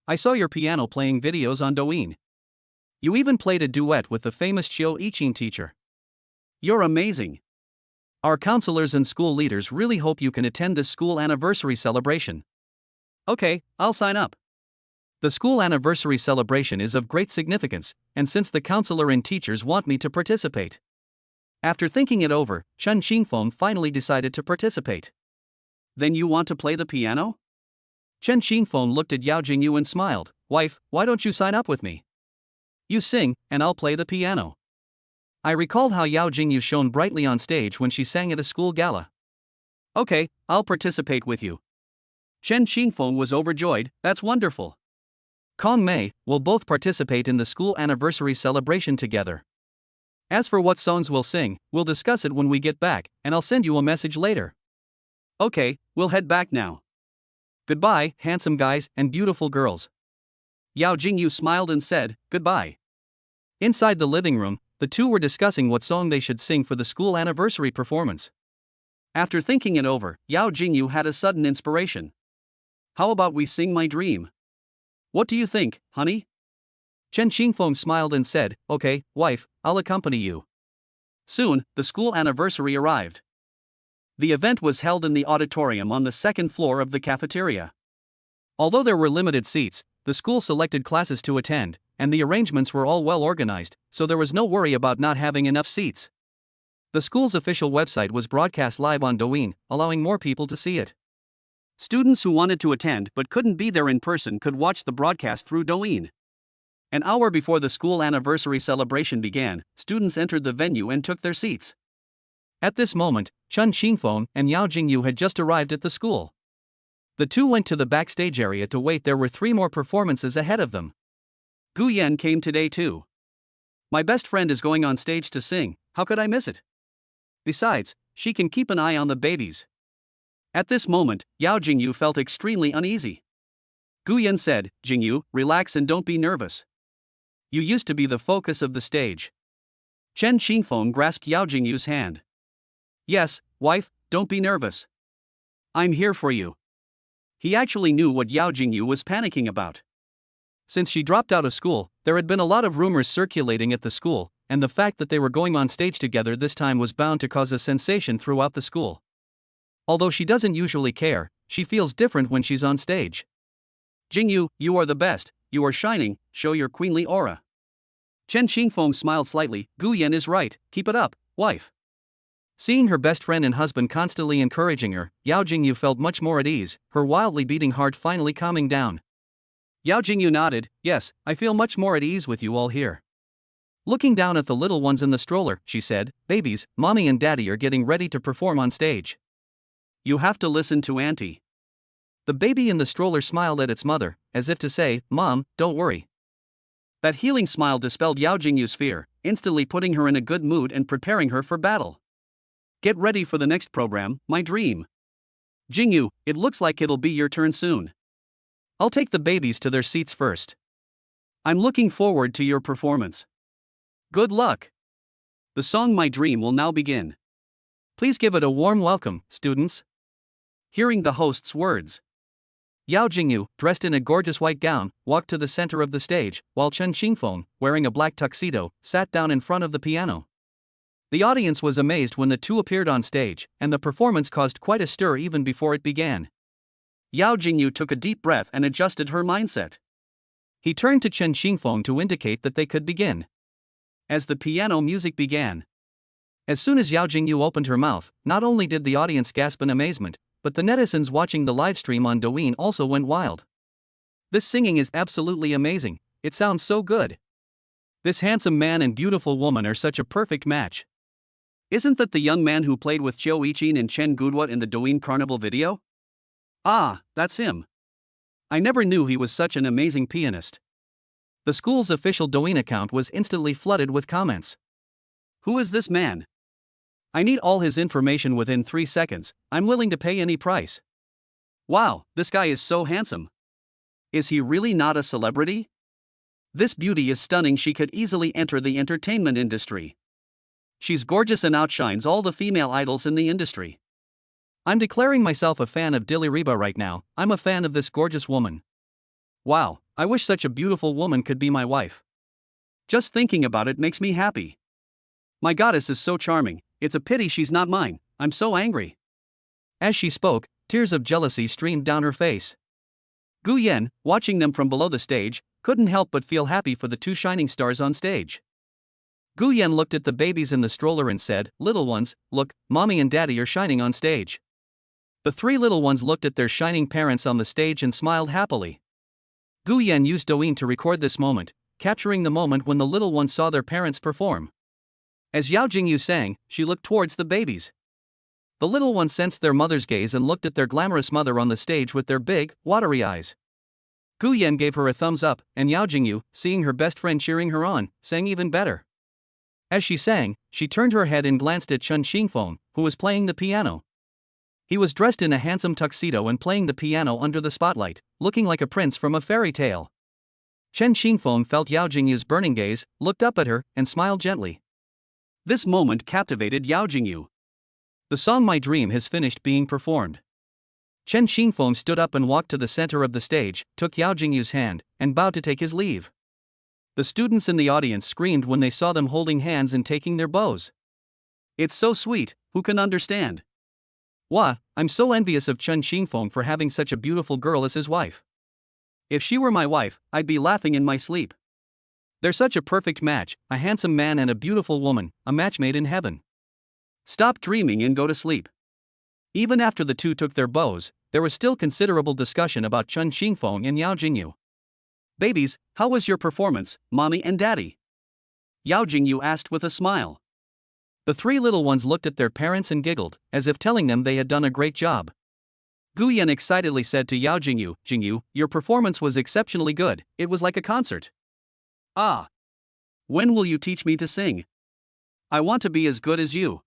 I saw your piano playing videos on Douyin. You even played a duet with the famous Qiu Yiqing teacher. You're amazing. Our counselors and school leaders really hope you can attend this school anniversary celebration. Okay, I'll sign up. The school anniversary celebration is of great significance, and since the counselor and teachers want me to participate. After thinking it over, Chen Qingfeng finally decided to participate. Then you want to play the piano? Chen Qingfeng looked at Yao Jingyu and smiled. Wife, why don't you sign up with me? You sing, and I'll play the piano. I recalled how Yao Jingyu shone brightly on stage when she sang at a school gala. Okay, I'll participate with you. Chen Qingfeng was overjoyed. That's wonderful. Kong Mei, we'll both participate in the school anniversary celebration together. As for what songs we'll sing, we'll discuss it when we get back, and I'll send you a message later. Okay, we'll head back now. Goodbye, handsome guys and beautiful girls. Yao Jingyu smiled and said, goodbye. Inside the living room, the two were discussing what song they should sing for the school anniversary performance. After thinking it over, Yao Jingyu had a sudden inspiration. How about we sing My Dream? What do you think, honey? Chen Qingfeng smiled and said, okay, wife, I'll accompany you. Soon, the school anniversary arrived. The event was held in the auditorium on the second floor of the cafeteria. Although there were limited seats, the school selected classes to attend, and the arrangements were all well organized, so there was no worry about not having enough seats. The school's official website was broadcast live on Douyin, allowing more people to see it. Students who wanted to attend but couldn't be there in person could watch the broadcast through Douyin. An hour before the school anniversary celebration began, students entered the venue and took their seats. At this moment, Chen Qingfeng and Yao Jingyu had just arrived at the school. The two went to the backstage area to wait. There were 3 more performances ahead of them. Gu Yan came today too. My best friend is going on stage to sing, how could I miss it? Besides, she can keep an eye on the babies. At this moment, Yao Jingyu felt extremely uneasy. Gu Yan said, Jingyu, relax and don't be nervous. You used to be the focus of the stage. Chen Qingfeng grasped Yao Jingyu's hand. Yes, wife, don't be nervous. I'm here for you. He actually knew what Yao Jingyu was panicking about. Since she dropped out of school, there had been a lot of rumors circulating at the school, and the fact that they were going on stage together this time was bound to cause a sensation throughout the school. Although she doesn't usually care, she feels different when she's on stage. Jingyu, you are the best, you are shining, show your queenly aura. Chen Qingfeng smiled slightly. Gu Yan is right, keep it up, wife. Seeing her best friend and husband constantly encouraging her, Yao Jingyu felt much more at ease, her wildly beating heart finally calming down. Yao Jingyu nodded, yes, I feel much more at ease with you all here. Looking down at the little ones in the stroller, she said, babies, mommy and daddy are getting ready to perform on stage. You have to listen to auntie. The baby in the stroller smiled at its mother, as if to say, Mom, don't worry. That healing smile dispelled Yao Jingyu's fear, instantly putting her in a good mood and preparing her for battle. Get ready for the next program, My Dream. Jingyu, it looks like it'll be your turn soon. I'll take the babies to their seats first. I'm looking forward to your performance. Good luck. The song My Dream will now begin. Please give it a warm welcome, students. Hearing the host's words, Yao Jingyu, dressed in a gorgeous white gown, walked to the center of the stage, while Chen Qingfeng, wearing a black tuxedo, sat down in front of the piano. The audience was amazed when the two appeared on stage, and the performance caused quite a stir even before it began. Yao Jingyu took a deep breath and adjusted her mindset. He turned to Chen Qingfeng to indicate that they could begin. As the piano music began, as soon as Yao Jingyu opened her mouth, not only did the audience gasp in amazement, but the netizens watching the livestream on Douyin also went wild. This singing is absolutely amazing, it sounds so good. This handsome man and beautiful woman are such a perfect match. Isn't that the young man who played with Chiu Yichin and Chen Gudwa in the Douyin Carnival video? Ah, that's him. I never knew he was such an amazing pianist. The school's official Douyin account was instantly flooded with comments. Who is this man? I need all his information within 3 seconds, I'm willing to pay any price. Wow, this guy is so handsome. Is he really not a celebrity? This beauty is stunning, she could easily enter the entertainment industry. She's gorgeous and outshines all the female idols in the industry. I'm declaring myself a fan of Dilly Reba right now, I'm a fan of this gorgeous woman. Wow, I wish such a beautiful woman could be my wife. Just thinking about it makes me happy. My goddess is so charming, it's a pity she's not mine, I'm so angry. As she spoke, tears of jealousy streamed down her face. Gu Yan, watching them from below the stage, couldn't help but feel happy for the two shining stars on stage. Gu Yan looked at the babies in the stroller and said, little ones, look, mommy and daddy are shining on stage. The three little ones looked at their shining parents on the stage and smiled happily. Gu Yan used Douyin to record this moment, capturing the moment when the little ones saw their parents perform. As Yao Jingyu sang, she looked towards the babies. The little ones sensed their mother's gaze and looked at their glamorous mother on the stage with their big, watery eyes. Gu Yan gave her a thumbs up, and Yao Jingyu, seeing her best friend cheering her on, sang even better. As she sang, she turned her head and glanced at Chen Xingfeng, who was playing the piano. He was dressed in a handsome tuxedo and playing the piano under the spotlight, looking like a prince from a fairy tale. Chen Xingfeng felt Yao Jingyu's burning gaze, looked up at her, and smiled gently. This moment captivated Yao Jingyu. The song My Dream has finished being performed. Chen Xingfeng stood up and walked to the center of the stage, took Yao Jingyu's hand, and bowed to take his leave. The students in the audience screamed when they saw them holding hands and taking their bows. It's so sweet, who can understand? Wah, I'm so envious of Chen Xingfeng for having such a beautiful girl as his wife. If she were my wife, I'd be laughing in my sleep. They're such a perfect match, a handsome man and a beautiful woman, a match made in heaven. Stop dreaming and go to sleep. Even after the two took their bows, there was still considerable discussion about Chen Xingfeng and Yao Jingyu. Babies, how was your performance, mommy and daddy? Yao Jingyu asked with a smile. The three little ones looked at their parents and giggled, as if telling them they had done a great job. Gu Yan excitedly said to Yao Jingyu, Jingyu, your performance was exceptionally good, it was like a concert. Ah. When will you teach me to sing? I want to be as good as you.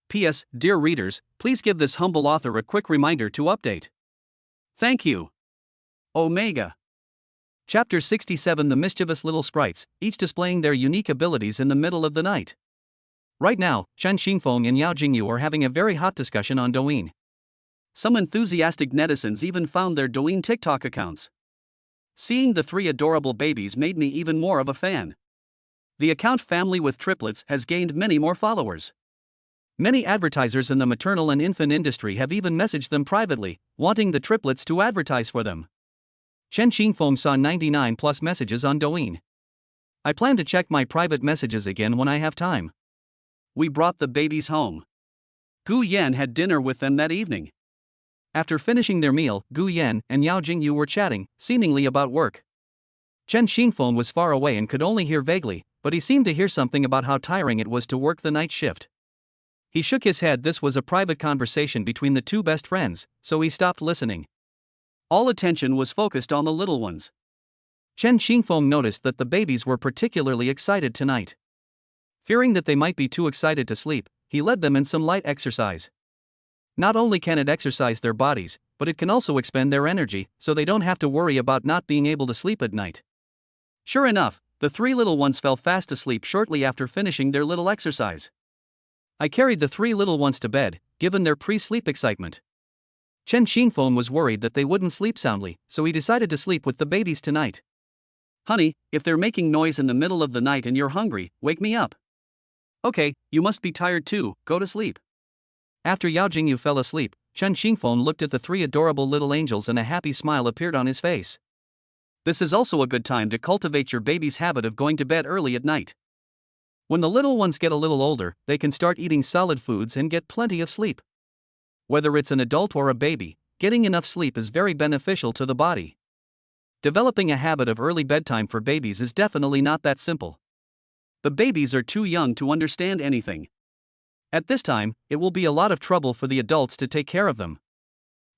P.S. Dear readers, please give this humble author a quick reminder to update. Thank you. Omega. Chapter 67 The Mischievous Little Sprites, each displaying their unique abilities in the middle of the night. Right now, Chen Xingfeng and Yao Jingyu are having a very hot discussion on Douyin. Some enthusiastic netizens even found their Douyin TikTok accounts. Seeing the three adorable babies made me even more of a fan. The account Family with Triplets has gained many more followers. Many advertisers in the maternal and infant industry have even messaged them privately, wanting the triplets to advertise for them. Chen Xingfeng saw 99 plus messages on Douyin. I plan to check my private messages again when I have time. We brought the babies home. Gu Yan had dinner with them that evening. After finishing their meal, Gu Yan and Yao Jingyu were chatting, seemingly about work. Chen Xingfeng was far away and could only hear vaguely, but he seemed to hear something about how tiring it was to work the night shift. He shook his head. This was a private conversation between the two best friends, so he stopped listening. All attention was focused on the little ones. Chen Xingfeng noticed that the babies were particularly excited tonight. Fearing that they might be too excited to sleep, he led them in some light exercise. Not only can it exercise their bodies, but it can also expend their energy, so they don't have to worry about not being able to sleep at night. Sure enough, the three little ones fell fast asleep shortly after finishing their little exercise. I carried the three little ones to bed, given their pre-sleep excitement. Chen Xingfeng was worried that they wouldn't sleep soundly, so he decided to sleep with the babies tonight. Honey, if they're making noise in the middle of the night and you're hungry, wake me up. Okay, you must be tired too, go to sleep. After Yao Jingyu fell asleep, Chen Xingfeng looked at the three adorable little angels and a happy smile appeared on his face. This is also a good time to cultivate your baby's habit of going to bed early at night. When the little ones get a little older, they can start eating solid foods and get plenty of sleep. Whether it's an adult or a baby, getting enough sleep is very beneficial to the body. Developing a habit of early bedtime for babies is definitely not that simple. The babies are too young to understand anything. At this time, it will be a lot of trouble for the adults to take care of them.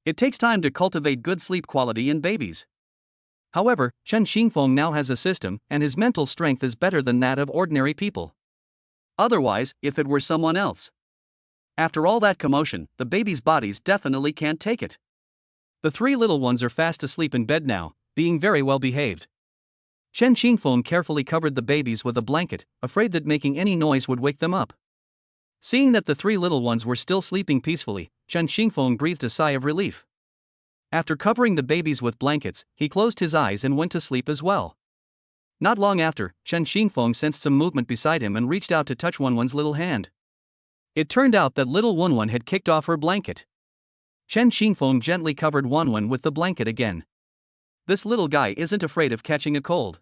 It takes time to cultivate good sleep quality in babies. However, Chen Xingfeng now has a system, and his mental strength is better than that of ordinary people. Otherwise, if it were someone else. After all that commotion, the babies' bodies definitely can't take it. The three little ones are fast asleep in bed now, being very well behaved. Chen Xingfeng carefully covered the babies with a blanket, afraid that making any noise would wake them up. Seeing that the three little ones were still sleeping peacefully, Chen Xingfeng breathed a sigh of relief. After covering the babies with blankets, he closed his eyes and went to sleep as well. Not long after, Chen Xingfeng sensed some movement beside him and reached out to touch Wenwen's little hand. It turned out that little Wenwen had kicked off her blanket. Chen Xingfeng gently covered Wenwen with the blanket again. This little guy isn't afraid of catching a cold.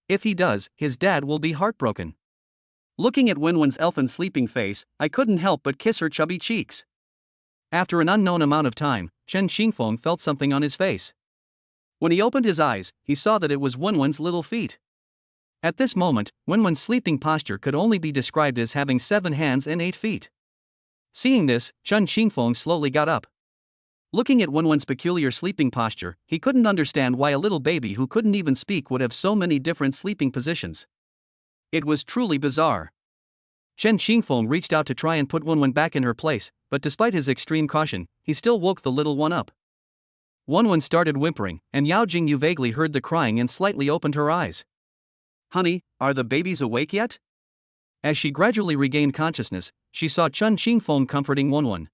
If he does, his dad will be heartbroken. Looking at Wenwen's elfin sleeping face, I couldn't help but kiss her chubby cheeks. After an unknown amount of time, Chen Xingfeng felt something on his face. When he opened his eyes, he saw that it was Wenwen's little feet. At this moment, Wenwen's sleeping posture could only be described as having 7 hands and 8 feet. Seeing this, Chen Xingfeng slowly got up. Looking at Wenwen's peculiar sleeping posture, he couldn't understand why a little baby who couldn't even speak would have so many different sleeping positions. It was truly bizarre. Chen Xingfeng reached out to try and put Wenwen back in her place, but despite his extreme caution, he still woke the little one up. Wenwen started whimpering, and Yao Jingyu vaguely heard the crying and slightly opened her eyes. "Honey, are the babies awake yet?" As she gradually regained consciousness, she saw Chen Xingfeng comforting Wenwen.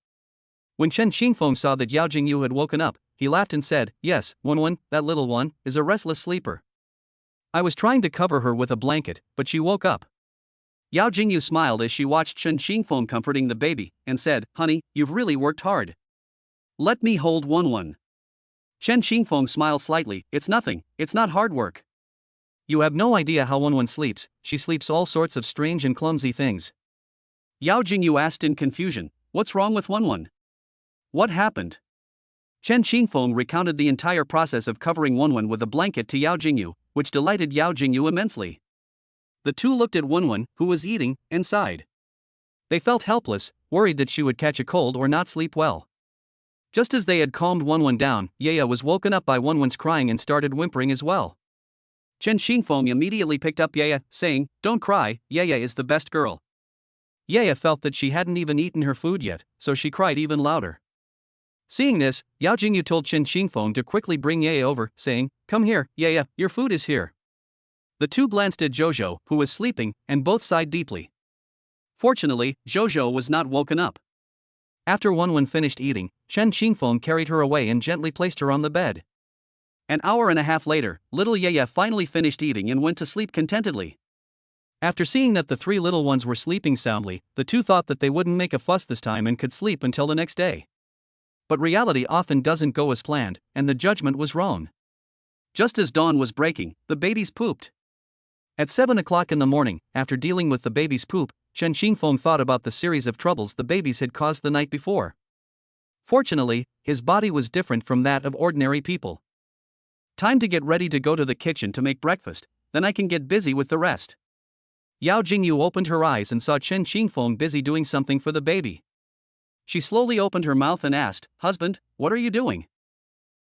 When Chen Xingfeng saw that Yao Jingyu had woken up, he laughed and said, "Yes, Wenwen, that little one, is a restless sleeper. I was trying to cover her with a blanket, but she woke up." Yao Jingyu smiled as she watched Chen Xingfeng comforting the baby, and said, "Honey, you've really worked hard. Let me hold Wenwen." Chen Xingfeng smiled slightly, "It's nothing, it's not hard work. You have no idea how Wenwen sleeps, she sleeps all sorts of strange and clumsy things." Yao Jingyu asked in confusion, "What's wrong with Wenwen? What happened?" Chen Xingfeng recounted the entire process of covering Wenwen with a blanket to Yao Jingyu, which delighted Yao Jingyu immensely. The two looked at Wenwen, who was eating, and sighed. They felt helpless, worried that she would catch a cold or not sleep well. Just as they had calmed Wenwen down, Yaya was woken up by Wenwen's crying and started whimpering as well. Chen Xingfeng immediately picked up Yaya, saying, "Don't cry, Yaya is the best girl." Yaya felt that she hadn't even eaten her food yet, so she cried even louder. Seeing this, Yao Jingyu told Chen Xingfeng to quickly bring Yaya over, saying, "Come here, Yaya, your food is here." The two glanced at Zhozhou, who was sleeping, and both sighed deeply. Fortunately, Zhozhou was not woken up. After Wenwen finished eating, Chen Xingfeng carried her away and gently placed her on the bed. An hour and a half later, little Yaya finally finished eating and went to sleep contentedly. After seeing that the 3 little ones were sleeping soundly, the two thought that they wouldn't make a fuss this time and could sleep until the next day. But reality often doesn't go as planned, and the judgment was wrong. Just as dawn was breaking, the babies pooped. At 7 o'clock in the morning, after dealing with the baby's poop, Chen Xingfeng thought about the series of troubles the babies had caused the night before. Fortunately, his body was different from that of ordinary people. "Time to get ready to go to the kitchen to make breakfast, then I can get busy with the rest." Yao Jingyu opened her eyes and saw Chen Xingfeng busy doing something for the baby. She slowly opened her mouth and asked, "Husband, what are you doing?"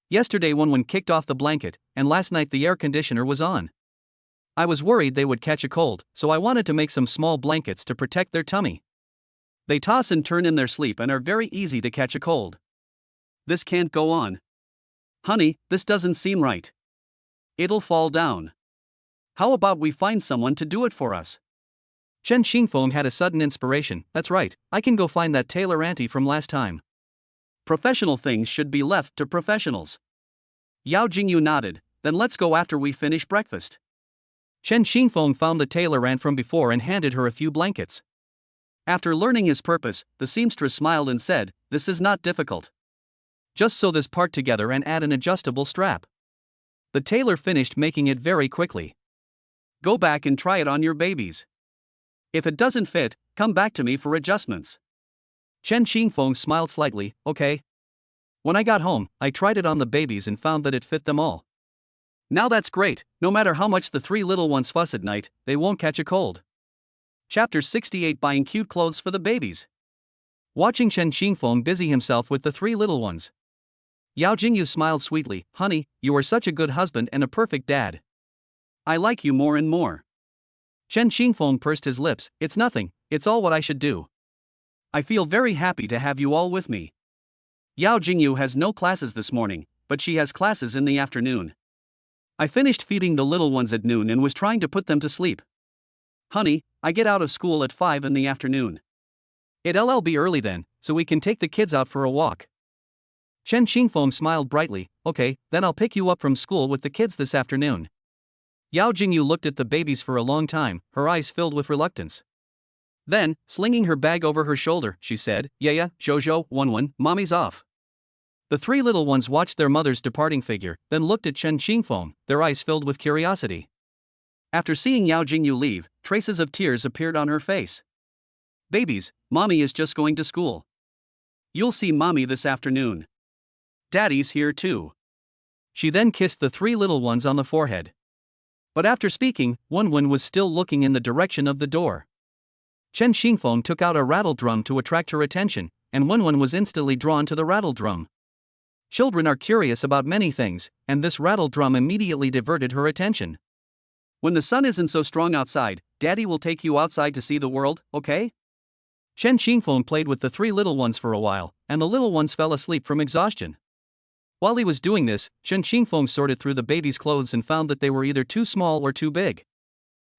"Yesterday Wenwen kicked off the blanket, and last night the air conditioner was on. I was worried they would catch a cold, so I wanted to make some small blankets to protect their tummy. They toss and turn in their sleep and are very easy to catch a cold. This can't go on. Honey, this doesn't seem right. It'll fall down. How about we find someone to do it for us?" Chen Xingfeng had a sudden inspiration. "That's right, I can go find that tailor auntie from last time. Professional things should be left to professionals." Yao Jingyu nodded, "Then let's go after we finish breakfast." Chen Xingfeng found the tailor aunt from before and handed her a few blankets. After learning his purpose, the seamstress smiled and said, "This is not difficult. Just sew this part together and add an adjustable strap." The tailor finished making it very quickly. "Go back and try it on your babies. If it doesn't fit, come back to me for adjustments." Chen Xingfeng smiled slightly, "Okay." When I got home, I tried it on the babies and found that it fit them all. Now that's great, no matter how much the 3 little ones fuss at night, they won't catch a cold. Chapter 68: Buying cute clothes for the babies. Watching Chen Xingfeng busy himself with the 3 little ones, Yao Jingyu smiled sweetly, "Honey, you are such a good husband and a perfect dad. I like you more and more." Chen Xingfeng pursed his lips, "It's nothing, it's all what I should do. I feel very happy to have you all with me. Yao Jingyu has no classes this morning, but she has classes in the afternoon. I finished feeding the little ones at noon and was trying to put them to sleep. Honey, I get out of school at 5 in the afternoon. It'll be early then, so we can take the kids out for a walk." Chen Xingfeng smiled brightly, "Okay, then I'll pick you up from school with the kids this afternoon." Yao Jingyu looked at the babies for a long time, her eyes filled with reluctance. Then, slinging her bag over her shoulder, she said, "Yaya, Zhozhou, Wenwen, mommy's off." The 3 little ones watched their mother's departing figure, then looked at Chen Xingfeng, their eyes filled with curiosity. After seeing Yao Jingyu leave, traces of tears appeared on her face. "Babies, mommy is just going to school. You'll see mommy this afternoon. Daddy's here too. She then kissed the three little ones on the forehead. But after speaking, Wenwen was still looking in the direction of the door. Chen Xingfeng took out a rattle drum to attract her attention, and Wenwen was instantly drawn to the rattle drum. Children are curious about many things, and this rattle drum immediately diverted her attention. When the sun isn't so strong outside, Daddy will take you outside to see the world, okay? Chen Xingfeng played with the three little ones for a while, and the little ones fell asleep from exhaustion. While he was doing this, Chen Xingfeng sorted through the baby's clothes and found that they were either too small or too big.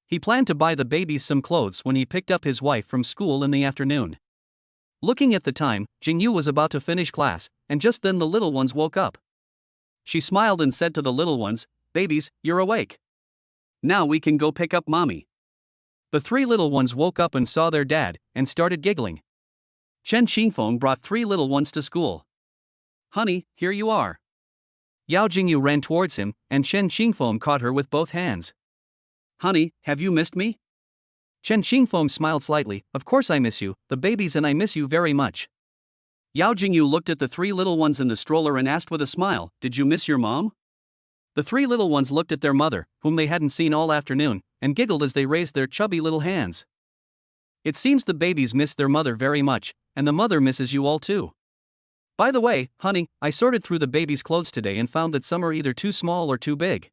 He planned to buy the babies some clothes when he picked up his wife from school in the afternoon. Looking at the time, Jingyu was about to finish class, and just then the little ones woke up. She smiled and said to the little ones, "Babies, you're awake. Now we can go pick up mommy." The three little ones woke up and saw their dad, and started giggling. Chen Xingfeng brought three little ones to school. "Honey, here you are." Yao Jingyu ran towards him, and Chen Xingfeng caught her with both hands. "Honey, have you missed me?" Chen Xingfeng smiled slightly. "Of course I miss you, the babies, and I miss you very much." Yao Jingyu looked at the three little ones in the stroller and asked with a smile, "Did you miss your mom?" The three little ones looked at their mother, whom they hadn't seen all afternoon, and giggled as they raised their chubby little hands. "It seems the babies miss their mother very much, and the mother misses you all too. By the way, honey, I sorted through the babies' clothes today and found that some are either too small or too big.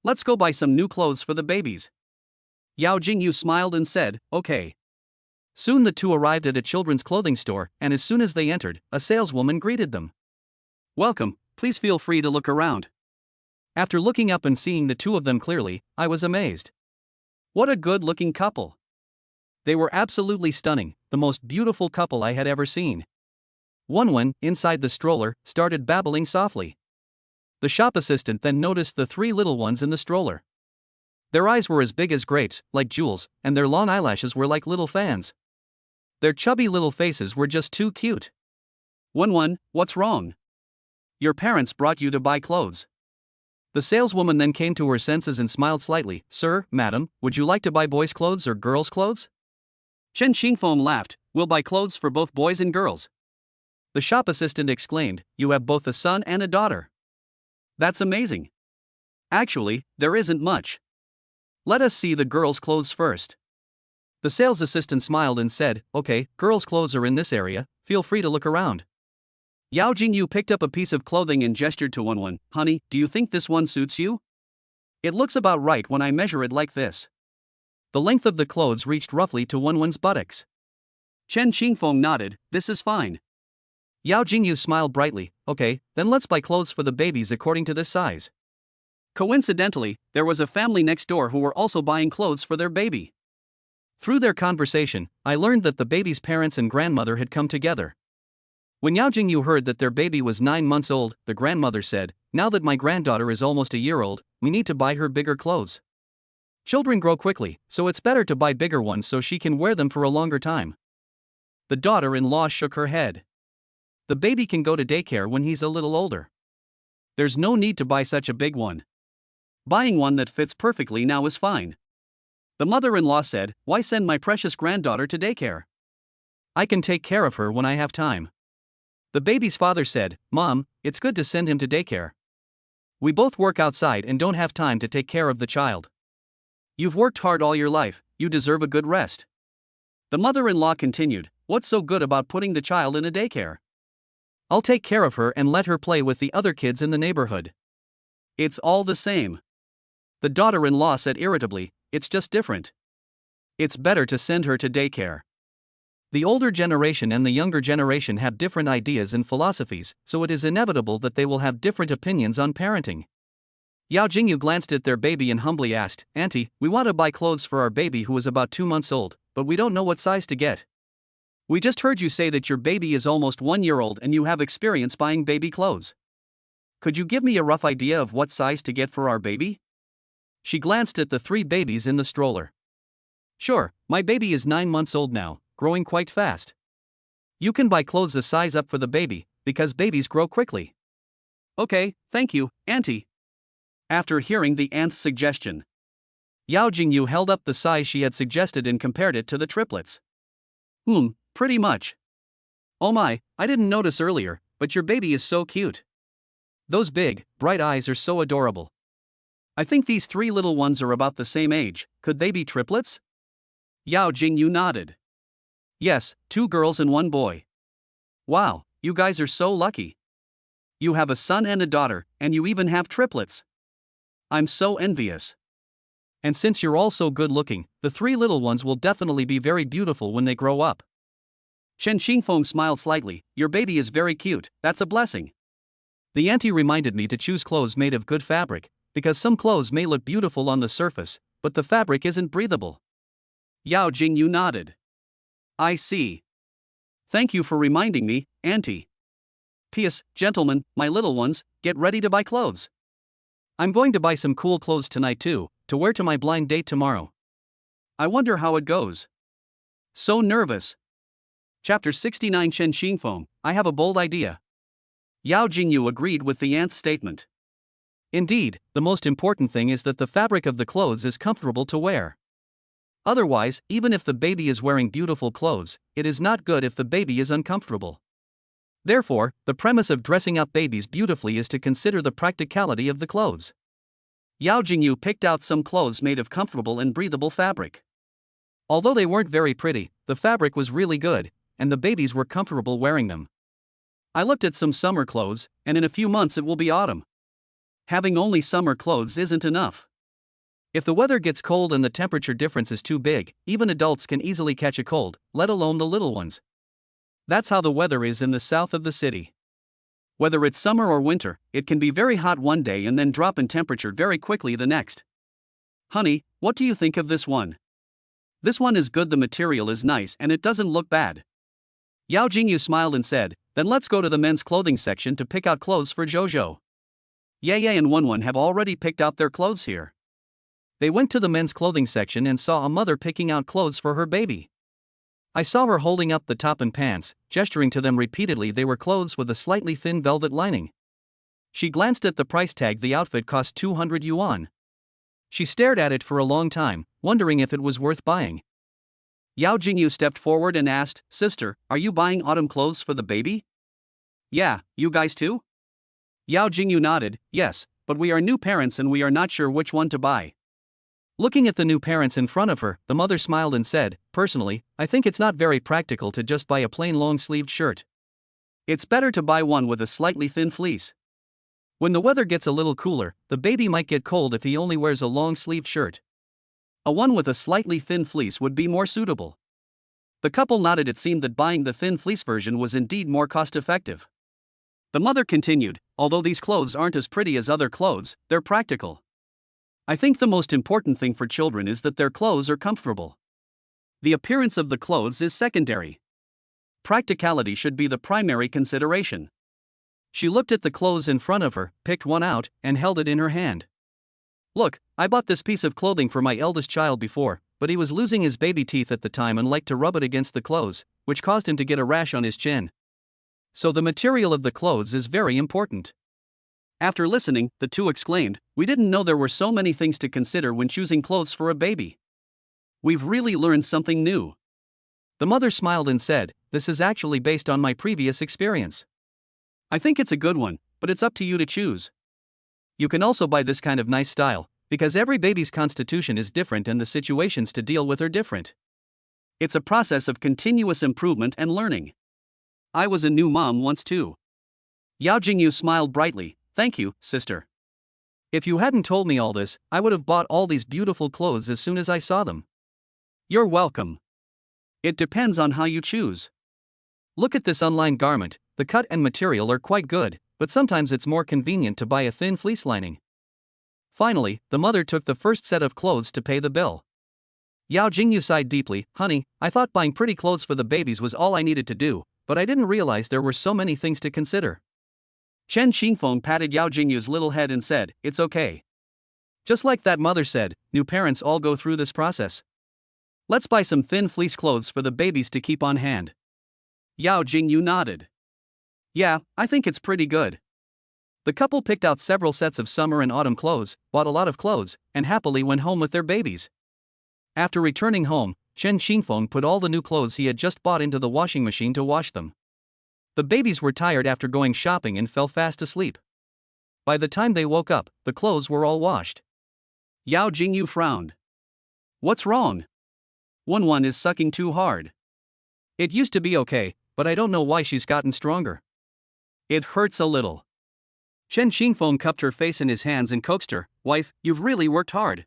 Let's go buy some new clothes for the babies." Yao Jingyu smiled and said, "Okay." Soon the two arrived at a children's clothing store, and as soon as they entered, a saleswoman greeted them. "Welcome, please feel free to look around." After looking up and seeing the two of them clearly, I was amazed. What a good-looking couple. They were absolutely stunning, the most beautiful couple I had ever seen. Wenwen, inside the stroller, started babbling softly. The shop assistant then noticed the three little ones in the stroller. Their eyes were as big as grapes, like jewels, and their long eyelashes were like little fans. Their chubby little faces were just too cute. "Wenwen, what's wrong? Your parents brought you to buy clothes." The saleswoman then came to her senses and smiled slightly. "Sir, madam, would you like to buy boys' clothes or girls' clothes?" Chen Xingfeng laughed. "We'll buy clothes for both boys and girls." The shop assistant exclaimed, "You have both a son and a daughter. That's amazing. Actually, there isn't much. Let us see the girls' clothes first." The sales assistant smiled and said, "Okay, girls' clothes are in this area, feel free to look around." Yao Jingyu picked up a piece of clothing and gestured to Wenwen. "Honey, do you think this one suits you? It looks about right when I measure it like this." The length of the clothes reached roughly to Wenwen's buttocks. Chen Xingfeng nodded, "This is fine." Yao Jingyu smiled brightly. "Okay, then let's buy clothes for the babies according to this size." Coincidentally, there was a family next door who were also buying clothes for their baby. Through their conversation, I learned that the baby's parents and grandmother had come together. When Yao Jingyu heard that their baby was 9 months old, the grandmother said, "Now that my granddaughter is almost a year old, we need to buy her bigger clothes. Children grow quickly, so it's better to buy bigger ones so she can wear them for a longer time." The daughter-in-law shook her head. "The baby can go to daycare when he's a little older. There's no need to buy such a big one. Buying one that fits perfectly now is fine." The mother-in-law said, "Why send my precious granddaughter to daycare? I can take care of her when I have time." The baby's father said, "Mom, it's good to send him to daycare. We both work outside and don't have time to take care of the child. You've worked hard all your life, you deserve a good rest." The mother-in-law continued, "What's so good about putting the child in a daycare? I'll take care of her and let her play with the other kids in the neighborhood. It's all the same." The daughter-in-law said irritably, "It's just different. It's better to send her to daycare." The older generation and the younger generation have different ideas and philosophies, so it is inevitable that they will have different opinions on parenting. Yao Jingyu glanced at their baby and humbly asked, "Auntie, we want to buy clothes for our baby who is about 2 months old, but we don't know what size to get. We just heard you say that your baby is almost 1 year old and you have experience buying baby clothes. Could you give me a rough idea of what size to get for our baby?" She glanced at the 3 babies in the stroller. "Sure, my baby is 9 months old now, growing quite fast. You can buy clothes a size up for the baby, because babies grow quickly." "Okay, thank you, Auntie." After hearing the aunt's suggestion, Yao Jingyu held up the size she had suggested and compared it to the triplets. Pretty much. Oh my, I didn't notice earlier, but your baby is so cute. Those big, bright eyes are so adorable. I think these three little ones are about the same age. Could they be triplets? Yao Jingyu nodded. Yes, 2 girls and 1 boy. Wow, you guys are so lucky. You have a son and a daughter, and you even have triplets. I'm so envious. And since you're all so good looking, the 3 little ones will definitely be very beautiful when they grow up. Chen Xingfeng smiled slightly. Your baby is very cute, that's a blessing. The auntie reminded me to choose clothes made of good fabric, because some clothes may look beautiful on the surface, but the fabric isn't breathable. Yao Jingyu nodded. I see. Thank you for reminding me, auntie. P.S. Gentlemen, my little ones, get ready to buy clothes. I'm going to buy some cool clothes tonight too, to wear to my blind date tomorrow. I wonder how it goes. So nervous. Chapter 69 Chen Xingfeng, I have a bold idea. Yao Jingyu agreed with the aunt's statement. Indeed, the most important thing is that the fabric of the clothes is comfortable to wear. Otherwise, even if the baby is wearing beautiful clothes, it is not good if the baby is uncomfortable. Therefore, the premise of dressing up babies beautifully is to consider the practicality of the clothes. Yao Jingyu picked out some clothes made of comfortable and breathable fabric. Although they weren't very pretty, the fabric was really good, and the babies were comfortable wearing them. I looked at some summer clothes, and in a few months it will be autumn. Having only summer clothes isn't enough. If the weather gets cold and the temperature difference is too big, even adults can easily catch a cold, let alone the little ones. That's how the weather is in the south of the city. Whether it's summer or winter, it can be very hot one day and then drop in temperature very quickly the next. Honey, what do you think of this one? This one is good, the material is nice and it doesn't look bad. Yao Jingyu smiled and said, then let's go to the men's clothing section to pick out clothes for Jojo. Ye and Wenwen have already picked out their clothes here. They went to the men's clothing section and saw a mother picking out clothes for her baby. I saw her holding up the top and pants, gesturing to them repeatedly. They were clothes with a slightly thin velvet lining. She glanced at the price tag. The outfit cost 200 yuan. She stared at it for a long time, wondering if it was worth buying. Yao Jingyu stepped forward and asked, Sister, are you buying autumn clothes for the baby? Yeah, you guys too? Yao Jingyu nodded, yes, but we are new parents and we are not sure which one to buy. Looking at the new parents in front of her, the mother smiled and said, personally, I think it's not very practical to just buy a plain long-sleeved shirt. It's better to buy one with a slightly thin fleece. When the weather gets a little cooler, the baby might get cold if he only wears a long-sleeved shirt. A one with a slightly thin fleece would be more suitable. The couple nodded. It seemed that buying the thin fleece version was indeed more cost-effective. The mother continued, although these clothes aren't as pretty as other clothes, they're practical. I think the most important thing for children is that their clothes are comfortable. The appearance of the clothes is secondary. Practicality should be the primary consideration. She looked at the clothes in front of her, picked one out, and held it in her hand. Look, I bought this piece of clothing for my eldest child before, but he was losing his baby teeth at the time and liked to rub it against the clothes, which caused him to get a rash on his chin. So the material of the clothes is very important. After listening, the two exclaimed, we didn't know there were so many things to consider when choosing clothes for a baby. We've really learned something new. The mother smiled and said, this is actually based on my previous experience. I think it's a good one, but it's up to you to choose. You can also buy this kind of nice style, because every baby's constitution is different and the situations to deal with are different. It's a process of continuous improvement and learning. I was a new mom once too. Yao Jingyu smiled brightly. Thank you, sister. If you hadn't told me all this, I would have bought all these beautiful clothes as soon as I saw them. You're welcome. It depends on how you choose. Look at this unlined garment, the cut and material are quite good, but sometimes it's more convenient to buy a thin fleece lining. Finally, the mother took the first set of clothes to pay the bill. Yao Jingyu sighed deeply, honey, I thought buying pretty clothes for the babies was all I needed to do, but I didn't realize there were so many things to consider. Chen Xingfeng patted Yao Jingyu's little head and said, it's okay. Just like that mother said, new parents all go through this process. Let's buy some thin fleece clothes for the babies to keep on hand. Yao Jingyu nodded. Yeah, I think it's pretty good. The couple picked out several sets of summer and autumn clothes, bought a lot of clothes, and happily went home with their babies. After returning home, Chen Xingfeng put all the new clothes he had just bought into the washing machine to wash them. The babies were tired after going shopping and fell fast asleep. By the time they woke up, the clothes were all washed. Yao Jingyu frowned. What's wrong? One is sucking too hard. It used to be okay, but I don't know why she's gotten stronger. It hurts a little. Chen Xingfeng cupped her face in his hands and coaxed her, Wife, you've really worked hard.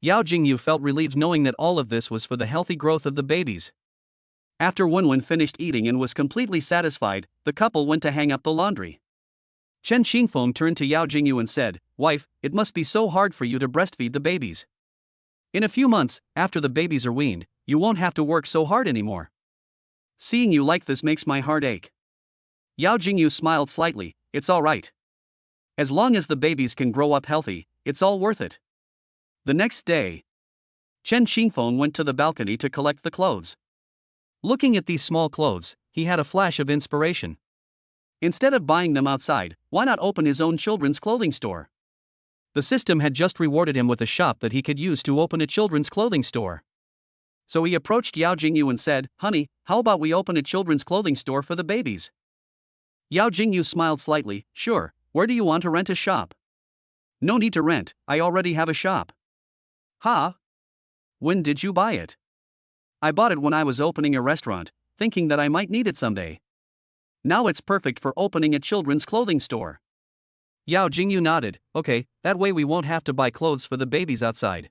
Yao Jingyu felt relieved knowing that all of this was for the healthy growth of the babies. After Wen finished eating and was completely satisfied, the couple went to hang up the laundry. Chen Xingfeng turned to Yao Jingyu and said, Wife, it must be so hard for you to breastfeed the babies. In a few months, after the babies are weaned, you won't have to work so hard anymore. Seeing you like this makes my heart ache. Yao Jingyu smiled slightly, it's all right. As long as the babies can grow up healthy, it's all worth it. The next day, Chen Xingfeng went to the balcony to collect the clothes. Looking at these small clothes, he had a flash of inspiration. Instead of buying them outside, why not open his own children's clothing store? The system had just rewarded him with a shop that he could use to open a children's clothing store. So he approached Yao Jingyu and said, Honey, how about we open a children's clothing store for the babies? Yao Jingyu smiled slightly, Sure, where do you want to rent a shop? No need to rent, I already have a shop. Huh? When did you buy it? I bought it when I was opening a restaurant, thinking that I might need it someday. Now it's perfect for opening a children's clothing store. Yao Jingyu nodded, Okay, that way we won't have to buy clothes for the babies outside.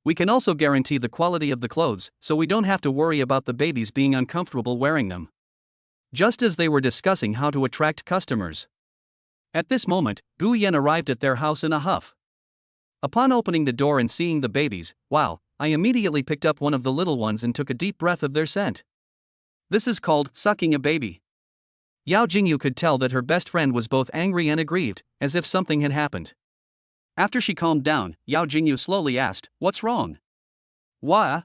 We can also guarantee the quality of the clothes, so we don't have to worry about the babies being uncomfortable wearing them. Just as they were discussing how to attract customers. At this moment, Gu Yan arrived at their house in a huff. Upon opening the door and seeing the babies, wow, I immediately picked up one of the little ones and took a deep breath of their scent. This is called sucking a baby. Yao Jingyu could tell that her best friend was both angry and aggrieved, as if something had happened. After she calmed down, Yao Jingyu slowly asked, What's wrong? Why?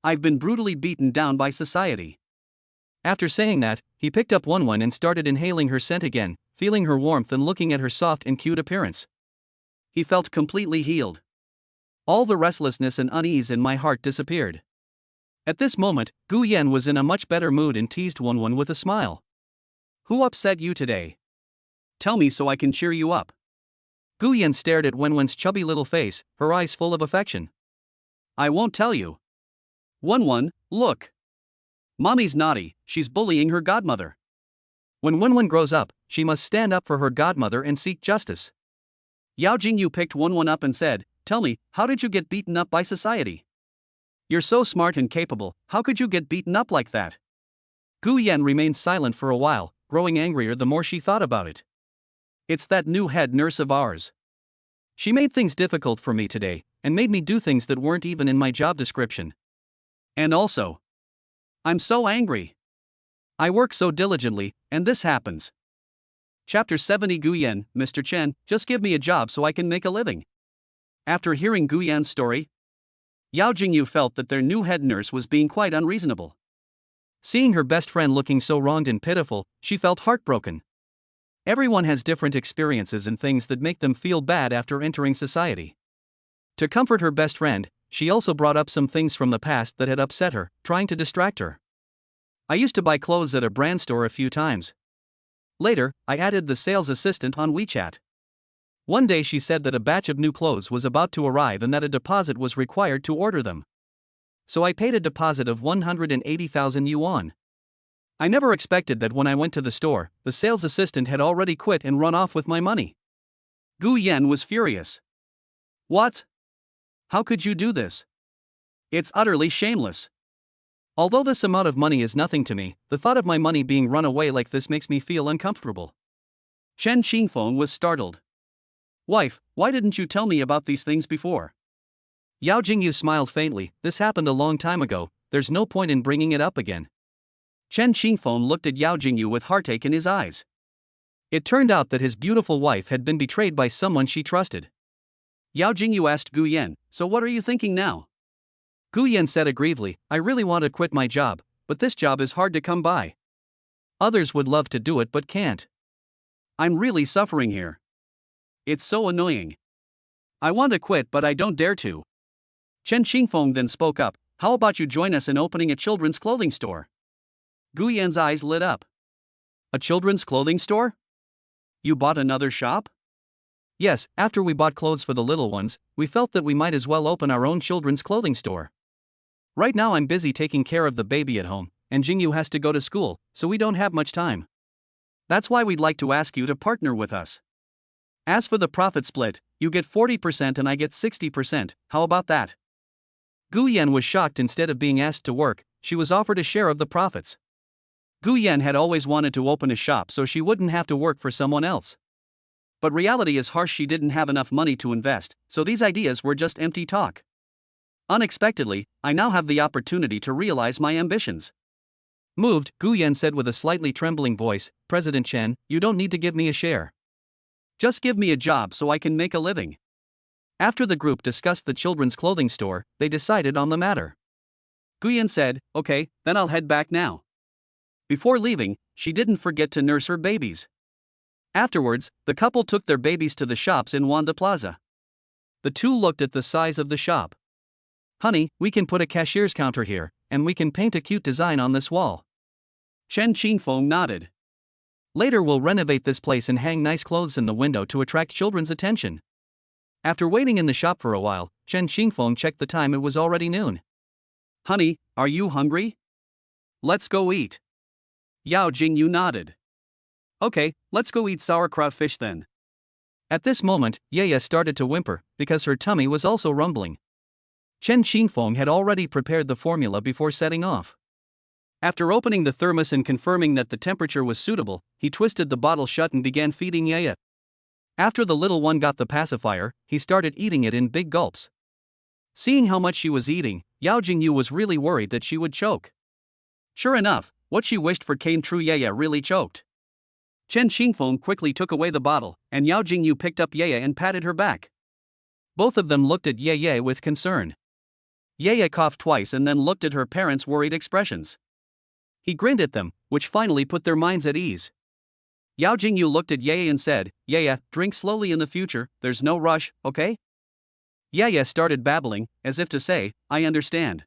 I've been brutally beaten down by society. After saying that, he picked up Wen and started inhaling her scent again, feeling her warmth and looking at her soft and cute appearance. He felt completely healed. All the restlessness and unease in my heart disappeared. At this moment, Gu Yan was in a much better mood and teased Wen with a smile. Who upset you today? Tell me so I can cheer you up. Gu Yan stared at Wen's chubby little face, her eyes full of affection. I won't tell you. Wen, look. Mommy's naughty, she's bullying her godmother. When Wen grows up, she must stand up for her godmother and seek justice. Yao Jingyu picked Wen up and said, Tell me, how did you get beaten up by society? You're so smart and capable, how could you get beaten up like that? Gu Yan remained silent for a while, growing angrier the more she thought about it. It's that new head nurse of ours. She made things difficult for me today, and made me do things that weren't even in my job description. And also, I'm so angry. I work so diligently, and this happens. Chapter 70 Gu Yan, Mr. Chen, just give me a job so I can make a living. After hearing Gu Yan's story, Yao Jingyu felt that their new head nurse was being quite unreasonable. Seeing her best friend looking so wronged and pitiful, she felt heartbroken. Everyone has different experiences and things that make them feel bad after entering society. To comfort her best friend, she also brought up some things from the past that had upset her, trying to distract her. I used to buy clothes at a brand store a few times. Later, I added the sales assistant on WeChat. One day she said that a batch of new clothes was about to arrive and that a deposit was required to order them. So I paid a deposit of 180,000 yuan. I never expected that when I went to the store, the sales assistant had already quit and run off with my money. Gu Yan was furious. What? How could you do this? It's utterly shameless. Although this amount of money is nothing to me, the thought of my money being run away like this makes me feel uncomfortable. Chen Xingfeng was startled. Wife, why didn't you tell me about these things before? Yao Jingyu smiled faintly, this happened a long time ago, there's no point in bringing it up again. Chen Xingfeng looked at Yao Jingyu with heartache in his eyes. It turned out that his beautiful wife had been betrayed by someone she trusted. Yao Jingyu asked Gu Yan, so what are you thinking now? Gu Yan said aggrievedly, I really want to quit my job, but this job is hard to come by. Others would love to do it but can't. I'm really suffering here. It's so annoying. I want to quit but I don't dare to. Chen Xingfeng then spoke up, how about you join us in opening a children's clothing store? Gu Yan's eyes lit up. A children's clothing store? You bought another shop? Yes, after we bought clothes for the little ones, we felt that we might as well open our own children's clothing store. Right now I'm busy taking care of the baby at home, and Jingyu has to go to school, so we don't have much time. That's why we'd like to ask you to partner with us. As for the profit split, you get 40% and I get 60%, how about that? Gu Yan was shocked. Instead of being asked to work, she was offered a share of the profits. Gu Yan had always wanted to open a shop so she wouldn't have to work for someone else. But reality is harsh. She didn't have enough money to invest, so these ideas were just empty talk. Unexpectedly, I now have the opportunity to realize my ambitions. Moved, Gu Yan said with a slightly trembling voice, President Chen, you don't need to give me a share. Just give me a job so I can make a living. After the group discussed the children's clothing store, they decided on the matter. Gu Yan said, okay, then I'll head back now. Before leaving, she didn't forget to nurse her babies. Afterwards, the couple took their babies to the shops in Wanda Plaza. The two looked at the size of the shop. Honey, we can put a cashier's counter here, and we can paint a cute design on this wall. Chen Qingfeng nodded. Later we'll renovate this place and hang nice clothes in the window to attract children's attention. After waiting in the shop for a while, Chen Qingfeng checked the time. It was already noon. Honey, are you hungry? Let's go eat. Yao Jingyu nodded. Okay, let's go eat sauerkraut fish then. At this moment, Yaya started to whimper, because her tummy was also rumbling. Chen Qingfeng had already prepared the formula before setting off. After opening the thermos and confirming that the temperature was suitable, he twisted the bottle shut and began feeding Yaya. After the little one got the pacifier, he started eating it in big gulps. Seeing how much she was eating, Yao Jingyu was really worried that she would choke. Sure enough, what she wished for came true. Yaya really choked. Chen Qingfeng quickly took away the bottle, and Yao Jingyu picked up Yaya and patted her back. Both of them looked at Yaya with concern. Yaya coughed twice and then looked at her parents' worried expressions. He grinned at them, which finally put their minds at ease. Yao Jingyu looked at Yaya and said, Yaya, drink slowly in the future, there's no rush, okay? Yaya started babbling, as if to say, I understand.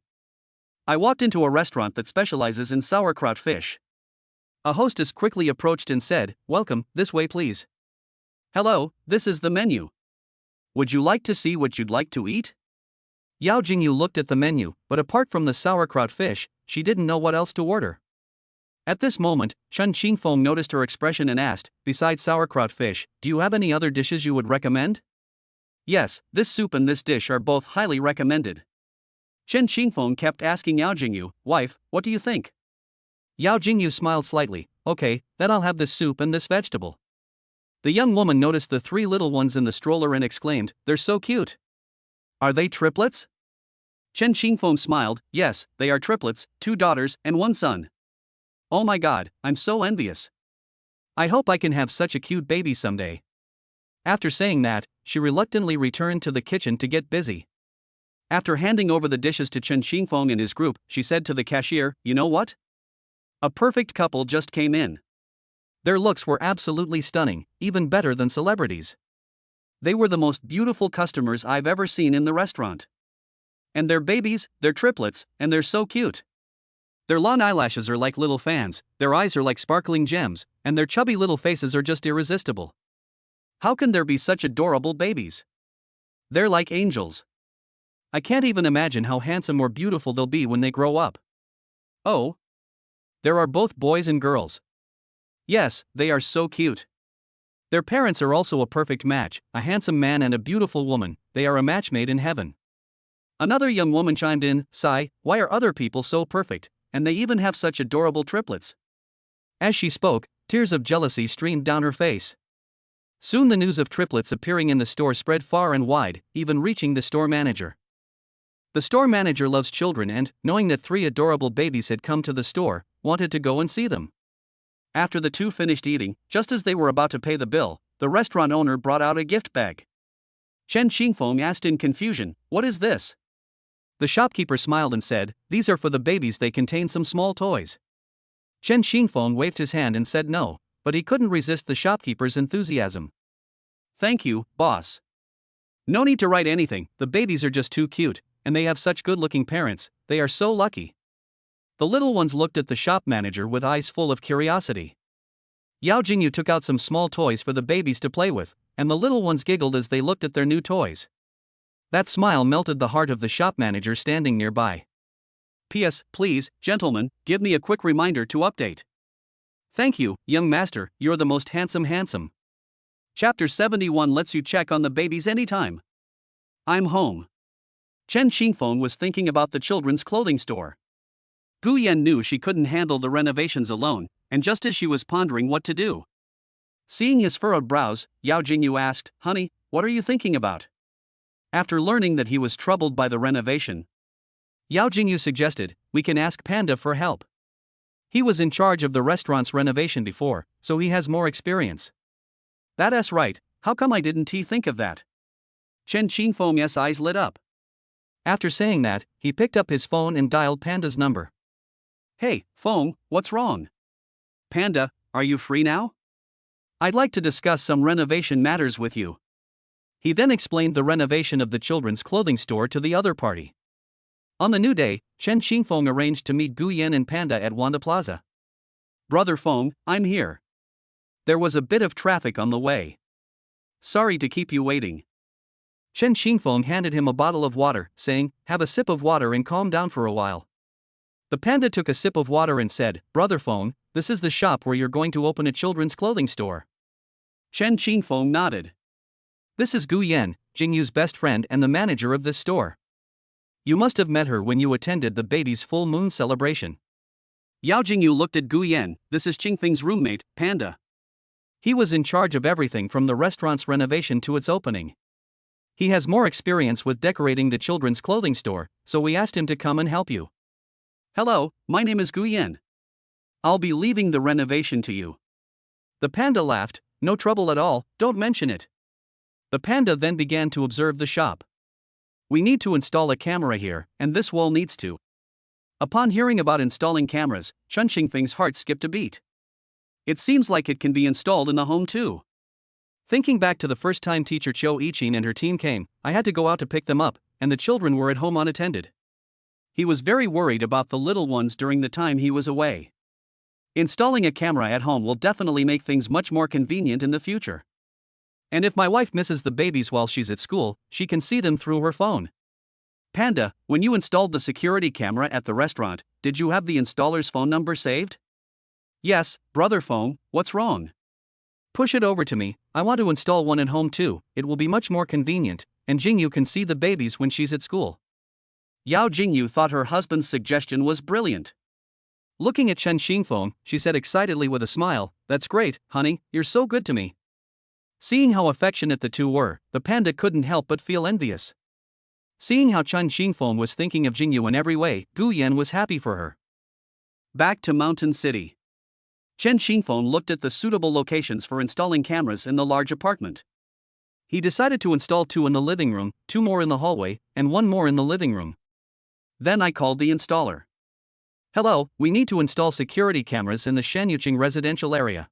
I walked into a restaurant that specializes in sauerkraut fish. A hostess quickly approached and said, welcome, this way please. Hello, this is the menu. Would you like to see what you'd like to eat? Yao Jingyu looked at the menu, but apart from the sauerkraut fish, she didn't know what else to order. At this moment, Chen Qingfeng noticed her expression and asked, besides sauerkraut fish, do you have any other dishes you would recommend? Yes, this soup and this dish are both highly recommended. Chen Qingfeng kept asking Yao Jingyu, wife, what do you think? Yao Jingyu smiled slightly, okay, then I'll have this soup and this vegetable. The young woman noticed the three little ones in the stroller and exclaimed, they're so cute. Are they triplets? Chen Qingfeng smiled, yes, they are triplets, 2 daughters and 1 son. Oh my god, I'm so envious. I hope I can have such a cute baby someday. After saying that, she reluctantly returned to the kitchen to get busy. After handing over the dishes to Chen Qingfeng and his group, she said to the cashier, you know what? A perfect couple just came in. Their looks were absolutely stunning, even better than celebrities. They were the most beautiful customers I've ever seen in the restaurant. And their babies, they're triplets, and they're so cute. Their long eyelashes are like little fans, their eyes are like sparkling gems, and their chubby little faces are just irresistible. How can there be such adorable babies? They're like angels. I can't even imagine how handsome or beautiful they'll be when they grow up. Oh. There are both boys and girls. Yes, they are so cute. Their parents are also a perfect match, a handsome man and a beautiful woman, they are a match made in heaven. Another young woman chimed in, sigh, why are other people so perfect, and they even have such adorable triplets? As she spoke, tears of jealousy streamed down her face. Soon the news of triplets appearing in the store spread far and wide, even reaching the store manager. The store manager loves children and, knowing that 3 adorable babies had come to the store, wanted to go and see them. After the two finished eating, just as they were about to pay the bill, the restaurant owner brought out a gift bag. Chen Qingfeng asked in confusion, what is this? The shopkeeper smiled and said, these are for the babies, they contain some small toys. Chen Qingfeng waved his hand and said no, but he couldn't resist the shopkeeper's enthusiasm. Thank you, boss. No need to write anything, the babies are just too cute, and they have such good-looking parents, they are so lucky. The little ones looked at the shop manager with eyes full of curiosity. Yao Jingyu took out some small toys for the babies to play with, and the little ones giggled as they looked at their new toys. That smile melted the heart of the shop manager standing nearby. P.S. Please, gentlemen, give me a quick reminder to update. Thank you, young master, you're the most handsome. Chapter 71 lets you check on the babies anytime. I'm home. Chen Qingfeng was thinking about the children's clothing store. Gu Yan knew she couldn't handle the renovations alone, and just as she was pondering what to do. Seeing his furrowed brows, Yao Jingyu asked, "Honey, what are you thinking about?" After learning that he was troubled by the renovation, Yao Jingyu suggested, "We can ask Panda for help. He was in charge of the restaurant's renovation before, so he has more experience." "That's right, how come I didn't think of that?" Chen Qingfeng's eyes lit up. After saying that, he picked up his phone and dialed Panda's number. "Hey, Feng, what's wrong?" "Panda, are you free now? I'd like to discuss some renovation matters with you." He then explained the renovation of the children's clothing store to the other party. On the new day, Chen Qingfeng arranged to meet Gu Yan and Panda at Wanda Plaza. "Brother Feng, I'm here. There was a bit of traffic on the way. Sorry to keep you waiting." Chen Qingfeng handed him a bottle of water, saying, "Have a sip of water and calm down for a while." The panda took a sip of water and said, "Brother Feng, this is the shop where you're going to open a children's clothing store?" Chen Qingfeng nodded. "This is Gu Yan, Jingyu's best friend and the manager of this store. You must have met her when you attended the baby's full moon celebration." Yao Jingyu looked at Gu Yan. "This is Qingfeng's roommate, Panda. He was in charge of everything from the restaurant's renovation to its opening. He has more experience with decorating the children's clothing store, so we asked him to come and help you." "Hello, my name is Gu Yan. I'll be leaving the renovation to you." The panda laughed. "No trouble at all, don't mention it." The panda then began to observe the shop. "We need to install a camera here, and this wall needs to." Upon hearing about installing cameras, Chen Qingfeng's heart skipped a beat. It seems like it can be installed in the home too. Thinking back to the first time teacher Cho Ichin and her team came, I had to go out to pick them up, and the children were at home unattended. He was very worried about the little ones during the time he was away. Installing a camera at home will definitely make things much more convenient in the future. And if my wife misses the babies while she's at school, she can see them through her phone. "Panda, when you installed the security camera at the restaurant, did you have the installer's phone number saved?" "Yes, Brother Feng, what's wrong?" "Push it over to me, I want to install one at home too, it will be much more convenient, and Jingyu can see the babies when she's at school." Yao Jingyu thought her husband's suggestion was brilliant. Looking at Chen Qingfeng, she said excitedly with a smile, "That's great, honey, you're so good to me." Seeing how affectionate the two were, the panda couldn't help but feel envious. Seeing how Chen Qingfeng was thinking of Jingyu in every way, Gu Yan was happy for her. Back to Mountain City. Chen Qingfeng looked at the suitable locations for installing cameras in the large apartment. He decided to install 2 in the living room, 2 more in the hallway, and 1 more in the living room. Then I called the installer. "Hello, we need to install security cameras in the Shanyuqing residential area."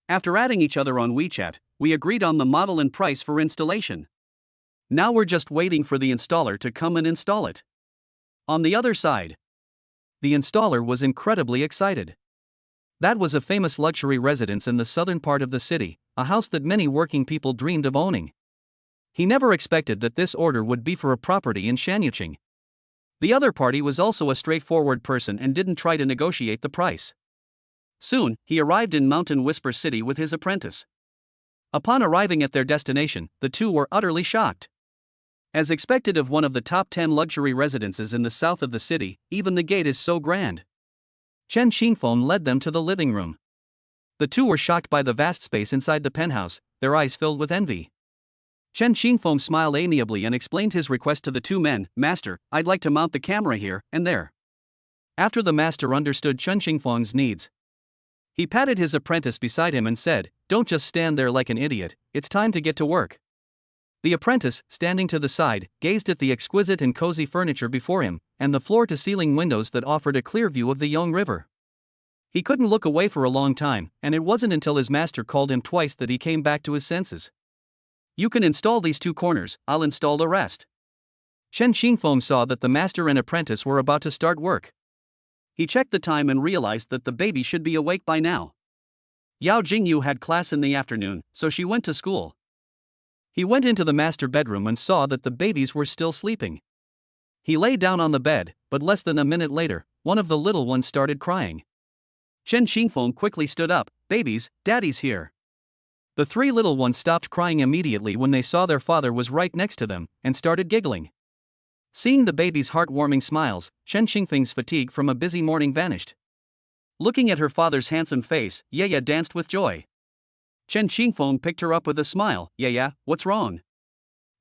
After adding each other on WeChat, we agreed on the model and price for installation. Now we're just waiting for the installer to come and install it. On the other side, the installer was incredibly excited. That was a famous luxury residence in the southern part of the city, a house that many working people dreamed of owning. He never expected that this order would be for a property in Shanyuqing. The other party was also a straightforward person and didn't try to negotiate the price. Soon, he arrived in Mountain Whisper City with his apprentice. Upon arriving at their destination, the two were utterly shocked. As expected of one of the top 10 luxury residences in the south of the city, even the gate is so grand. Chen Qingfeng led them to the living room. The two were shocked by the vast space inside the penthouse, their eyes filled with envy. Chen Qingfeng smiled amiably and explained his request to the two men. "Master, I'd like to mount the camera here and there." After the master understood Chen Qingfeng's needs, he patted his apprentice beside him and said, "Don't just stand there like an idiot, it's time to get to work." The apprentice, standing to the side, gazed at the exquisite and cozy furniture before him, and the floor-to-ceiling windows that offered a clear view of the Yong River. He couldn't look away for a long time, and it wasn't until his master called him twice that he came back to his senses. "You can install these 2 corners, I'll install the rest." Chen Qingfeng saw that the master and apprentice were about to start work. He checked the time and realized that the baby should be awake by now. Yao Jingyu had class in the afternoon, so she went to school. He went into the master bedroom and saw that the babies were still sleeping. He lay down on the bed, but less than a minute later, one of the little ones started crying. Chen Xingfeng quickly stood up. Babies, daddy's here. The three little ones stopped crying immediately when they saw their father was right next to them, and started giggling. Seeing the baby's heartwarming smiles, Chen Xingfeng's fatigue from a busy morning vanished. Looking at her father's handsome face, Yaya danced with joy. Chen Xingfeng picked her up with a smile. Yaya, what's wrong?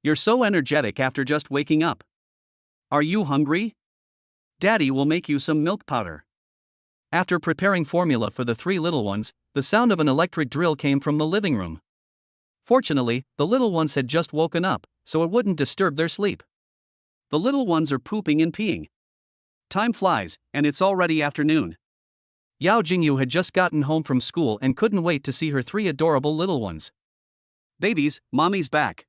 You're so energetic after just waking up. Are you hungry? Daddy will make you some milk powder. After preparing formula for the three little ones, the sound of an electric drill came from the living room. Fortunately, the little ones had just woken up, so it wouldn't disturb their sleep. The little ones are pooping and peeing. Time flies, and it's already afternoon. Yao Jingyu had just gotten home from school and couldn't wait to see her three adorable little ones. Babies, mommy's back.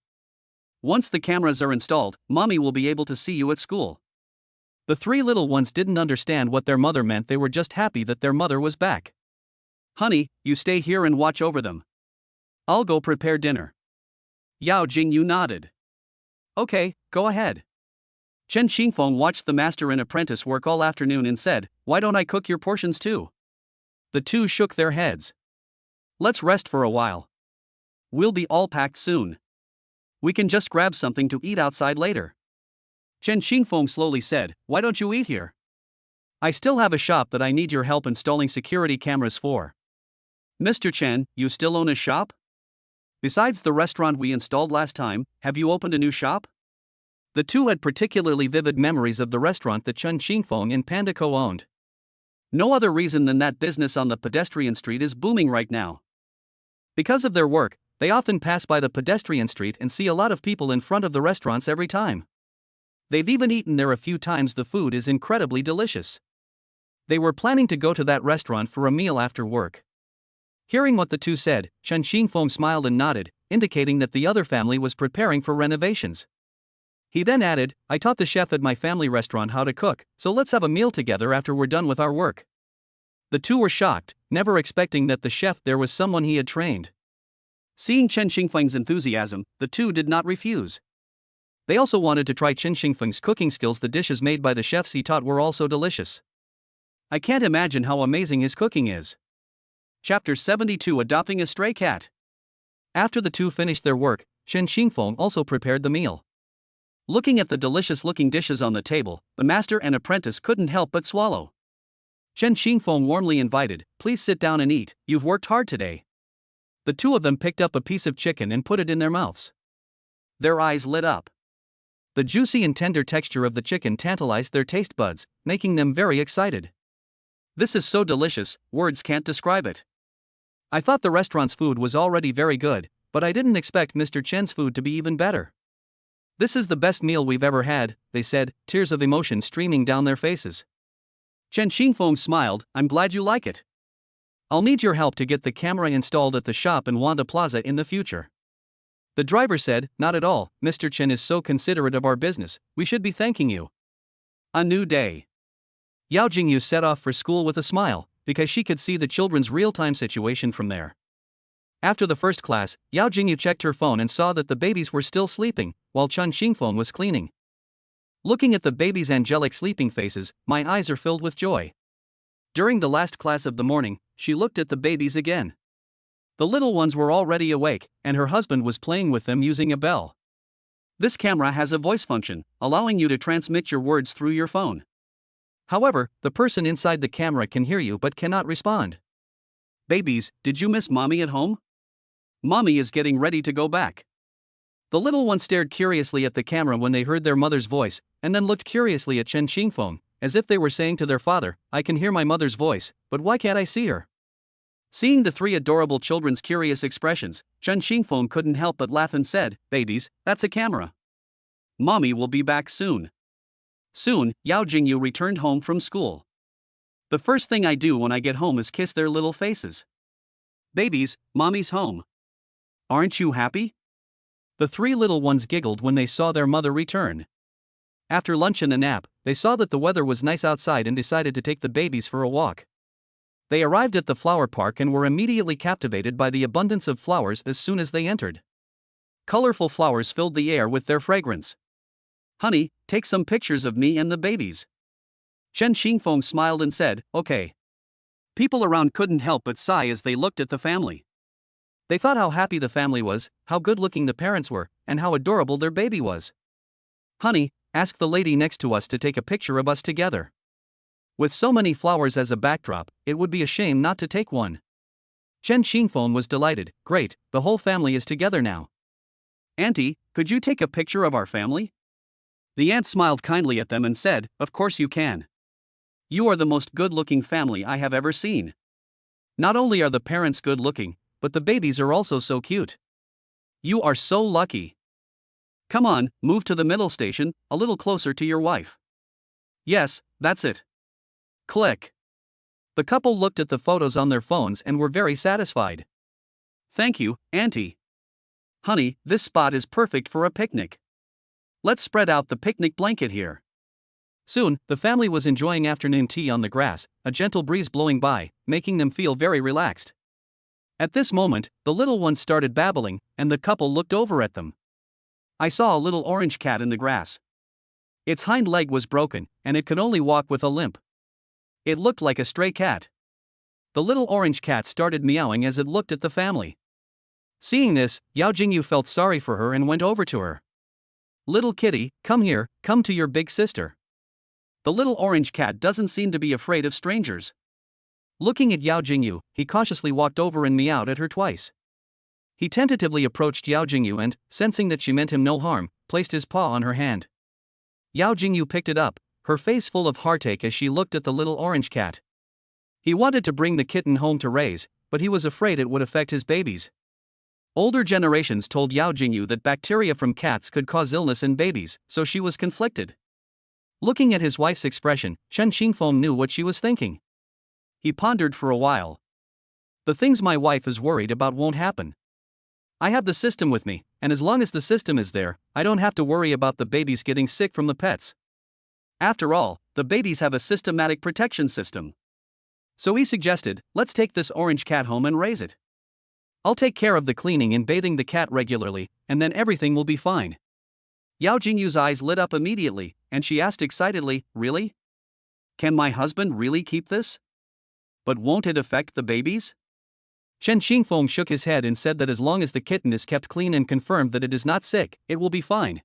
Once the cameras are installed, mommy will be able to see you at school. The three little ones didn't understand what their mother meant. They were just happy that their mother was back. Honey, you stay here and watch over them. I'll go prepare dinner. Yao Jingyu nodded. Okay, go ahead. Chen Xingfeng watched the master and apprentice work all afternoon and said, why don't I cook your portions too? The two shook their heads. Let's rest for a while. We'll be all packed soon. We can just grab something to eat outside later. Chen Xingfeng slowly said, why don't you eat here? I still have a shop that I need your help installing security cameras for. Mr. Chen, you still own a shop? Besides the restaurant we installed last time, have you opened a new shop? The two had particularly vivid memories of the restaurant that Chen Xingfeng and Panda co-owned. No other reason than that business on the pedestrian street is booming right now. Because of their work, they often pass by the pedestrian street and see a lot of people in front of the restaurants every time. They've even eaten there a few times. The food is incredibly delicious. They were planning to go to that restaurant for a meal after work. Hearing what the two said, Chen Xingfeng smiled and nodded, indicating that the other family was preparing for renovations. He then added, I taught the chef at my family restaurant how to cook, so let's have a meal together after we're done with our work. The two were shocked, never expecting that the chef there was someone he had trained. Seeing Chen Xingfeng's enthusiasm, the two did not refuse. They also wanted to try Chen Xingfeng's cooking skills. The dishes made by the chefs he taught were also delicious. I can't imagine how amazing his cooking is. Chapter 72 Adopting a Stray Cat. After the two finished their work, Chen Xingfeng also prepared the meal. Looking at the delicious-looking dishes on the table, the master and apprentice couldn't help but swallow. Chen Xingfeng warmly invited, please sit down and eat, you've worked hard today. The two of them picked up a piece of chicken and put it in their mouths. Their eyes lit up. The juicy and tender texture of the chicken tantalized their taste buds, making them very excited. This is so delicious, words can't describe it. I thought the restaurant's food was already very good, but I didn't expect Mr. Chen's food to be even better. This is the best meal we've ever had, they said, tears of emotion streaming down their faces. Chen Xingfeng smiled, I'm glad you like it. I'll need your help to get the camera installed at the shop in Wanda Plaza in the future. The driver said, not at all, Mr. Chen is so considerate of our business, we should be thanking you. A new day. Yao Jingyu set off for school with a smile, because she could see the children's real-time situation from there. After the first class, Yao Jingyu checked her phone and saw that the babies were still sleeping, while Chen Xingfeng was cleaning. Looking at the babies' angelic sleeping faces, my eyes are filled with joy. During the last class of the morning, she looked at the babies again. The little ones were already awake, and her husband was playing with them using a bell. This camera has a voice function, allowing you to transmit your words through your phone. However, the person inside the camera can hear you but cannot respond. Babies, did you miss mommy at home? Mommy is getting ready to go back. The little ones stared curiously at the camera when they heard their mother's voice, and then looked curiously at Chen Xingfeng, as if they were saying to their father, I can hear my mother's voice, but why can't I see her? Seeing the three adorable children's curious expressions, Chen Xingfeng couldn't help but laugh and said, babies, that's a camera. Mommy will be back soon. Soon, Yao Jingyu returned home from school. The first thing I do when I get home is kiss their little faces. Babies, mommy's home. Aren't you happy? The three little ones giggled when they saw their mother return. After lunch and a nap, they saw that the weather was nice outside and decided to take the babies for a walk. They arrived at the flower park and were immediately captivated by the abundance of flowers as soon as they entered. Colorful flowers filled the air with their fragrance. "Honey, take some pictures of me and the babies." Chen Xingfeng smiled and said, "Okay." People around couldn't help but sigh as they looked at the family. They thought how happy the family was, how good-looking the parents were, and how adorable their baby was. "Honey, ask the lady next to us to take a picture of us together. With so many flowers as a backdrop, it would be a shame not to take one." Chen Xingfeng was delighted. "Great, the whole family is together now. Auntie, could you take a picture of our family?" The aunt smiled kindly at them and said, "Of course you can. You are the most good-looking family I have ever seen. Not only are the parents good-looking, but the babies are also so cute. You are so lucky. Come on, move to the middle station, a little closer to your wife." "Yes, that's it." Click. The couple looked at the photos on their phones and were very satisfied. "Thank you, Auntie. Honey, this spot is perfect for a picnic. Let's spread out the picnic blanket here." Soon, the family was enjoying afternoon tea on the grass, a gentle breeze blowing by, making them feel very relaxed. At this moment, the little ones started babbling, and the couple looked over at them. "I saw a little orange cat in the grass. Its hind leg was broken, and it could only walk with a limp. It looked like a stray cat." The little orange cat started meowing as it looked at the family. Seeing this, Yao Jingyu felt sorry for her and went over to her. "Little kitty, come here, come to your big sister." The little orange cat doesn't seem to be afraid of strangers. Looking at Yao Jingyu, he cautiously walked over and meowed at her twice. He tentatively approached Yao Jingyu and, sensing that she meant him no harm, placed his paw on her hand. Yao Jingyu picked it up, her face full of heartache as she looked at the little orange cat. He wanted to bring the kitten home to raise, but he was afraid it would affect his babies. Older generations told Yao Jingyu that bacteria from cats could cause illness in babies, so she was conflicted. Looking at his wife's expression, Chen Xingfeng knew what she was thinking. He pondered for a while. "The things my wife is worried about won't happen. I have the system with me, and as long as the system is there, I don't have to worry about the babies getting sick from the pets. After all, the babies have a systematic protection system." So he suggested, "Let's take this orange cat home and raise it. I'll take care of the cleaning and bathing the cat regularly, and then everything will be fine." Yao Jingyu's eyes lit up immediately, and she asked excitedly, "Really? Can my husband really keep this? But won't it affect the babies?" Chen Xingfeng shook his head and said that as long as the kitten is kept clean and confirmed that it is not sick, it will be fine.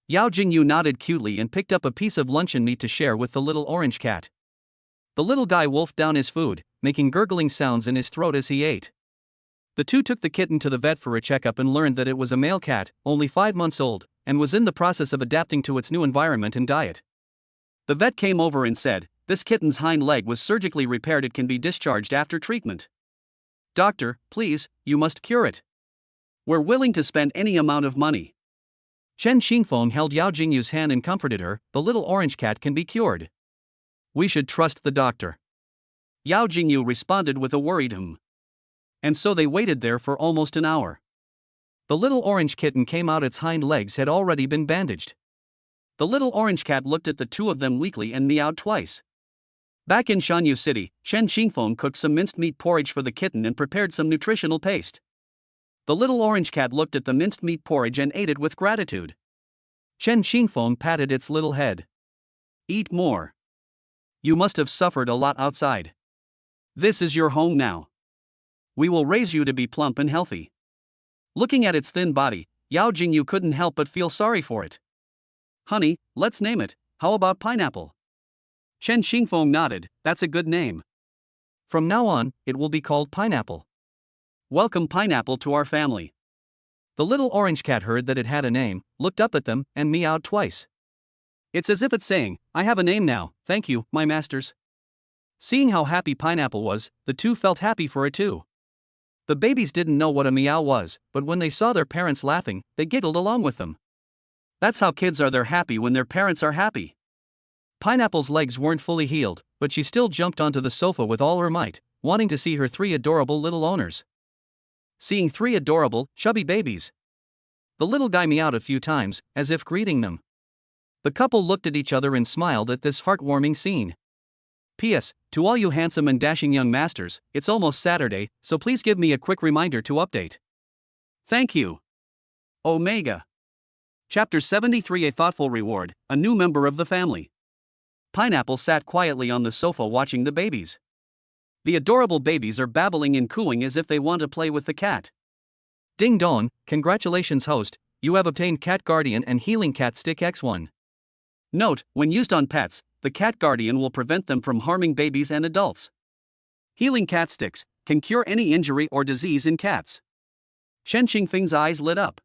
Yao Jingyu nodded cutely and picked up a piece of luncheon meat to share with the little orange cat. The little guy wolfed down his food, making gurgling sounds in his throat as he ate. The two took the kitten to the vet for a checkup and learned that it was a male cat, only 5 months old, and was in the process of adapting to its new environment and diet. The vet came over and said, "This kitten's hind leg was surgically repaired. It can be discharged after treatment. Doctor, please, you must cure it. We're willing to spend any amount of money." Chen Xingfeng held Yao Jingyu's hand and comforted her, "The little orange cat can be cured. We should trust the doctor." Yao Jingyu responded with a worried hum. And so they waited there for almost an hour. The little orange kitten came out. Its hind legs had already been bandaged. The little orange cat looked at the two of them weakly and meowed twice. Back in Shanyu City, Chen Xingfeng cooked some minced meat porridge for the kitten and prepared some nutritional paste. The little orange cat looked at the minced meat porridge and ate it with gratitude. Chen Xingfeng patted its little head. "Eat more. You must have suffered a lot outside. This is your home now. We will raise you to be plump and healthy." Looking at its thin body, Yao Jingyu couldn't help but feel sorry for it. "Honey, let's name it. How about Pineapple?" Chen Xingfeng nodded. "That's a good name. From now on, it will be called Pineapple. Welcome Pineapple to our family." The little orange cat heard that it had a name, looked up at them, and meowed twice. It's as if it's saying, "I have a name now, thank you, my masters." Seeing how happy Pineapple was, the two felt happy for it too. The babies didn't know what a meow was, but when they saw their parents laughing, they giggled along with them. That's how kids are. They're happy when their parents are happy. Pineapple's legs weren't fully healed, but she still jumped onto the sofa with all her might, wanting to see her 3 adorable little owners. Seeing 3 adorable, chubby babies. The little guy meowed a few times, as if greeting them. The couple looked at each other and smiled at this heartwarming scene. P.S. To all you handsome and dashing young masters, it's almost Saturday, so please give me a quick reminder to update. Thank you. Omega. Chapter 73 A Thoughtful Reward, a new member of the family. Pineapple sat quietly on the sofa watching the babies. The adorable babies are babbling and cooing as if they want to play with the cat. Ding dong, congratulations host, you have obtained Cat Guardian and Healing Cat Stick X1. Note, when used on pets, the Cat Guardian will prevent them from harming babies and adults. Healing Cat Sticks can cure any injury or disease in cats. Chen Qingfeng's eyes lit up.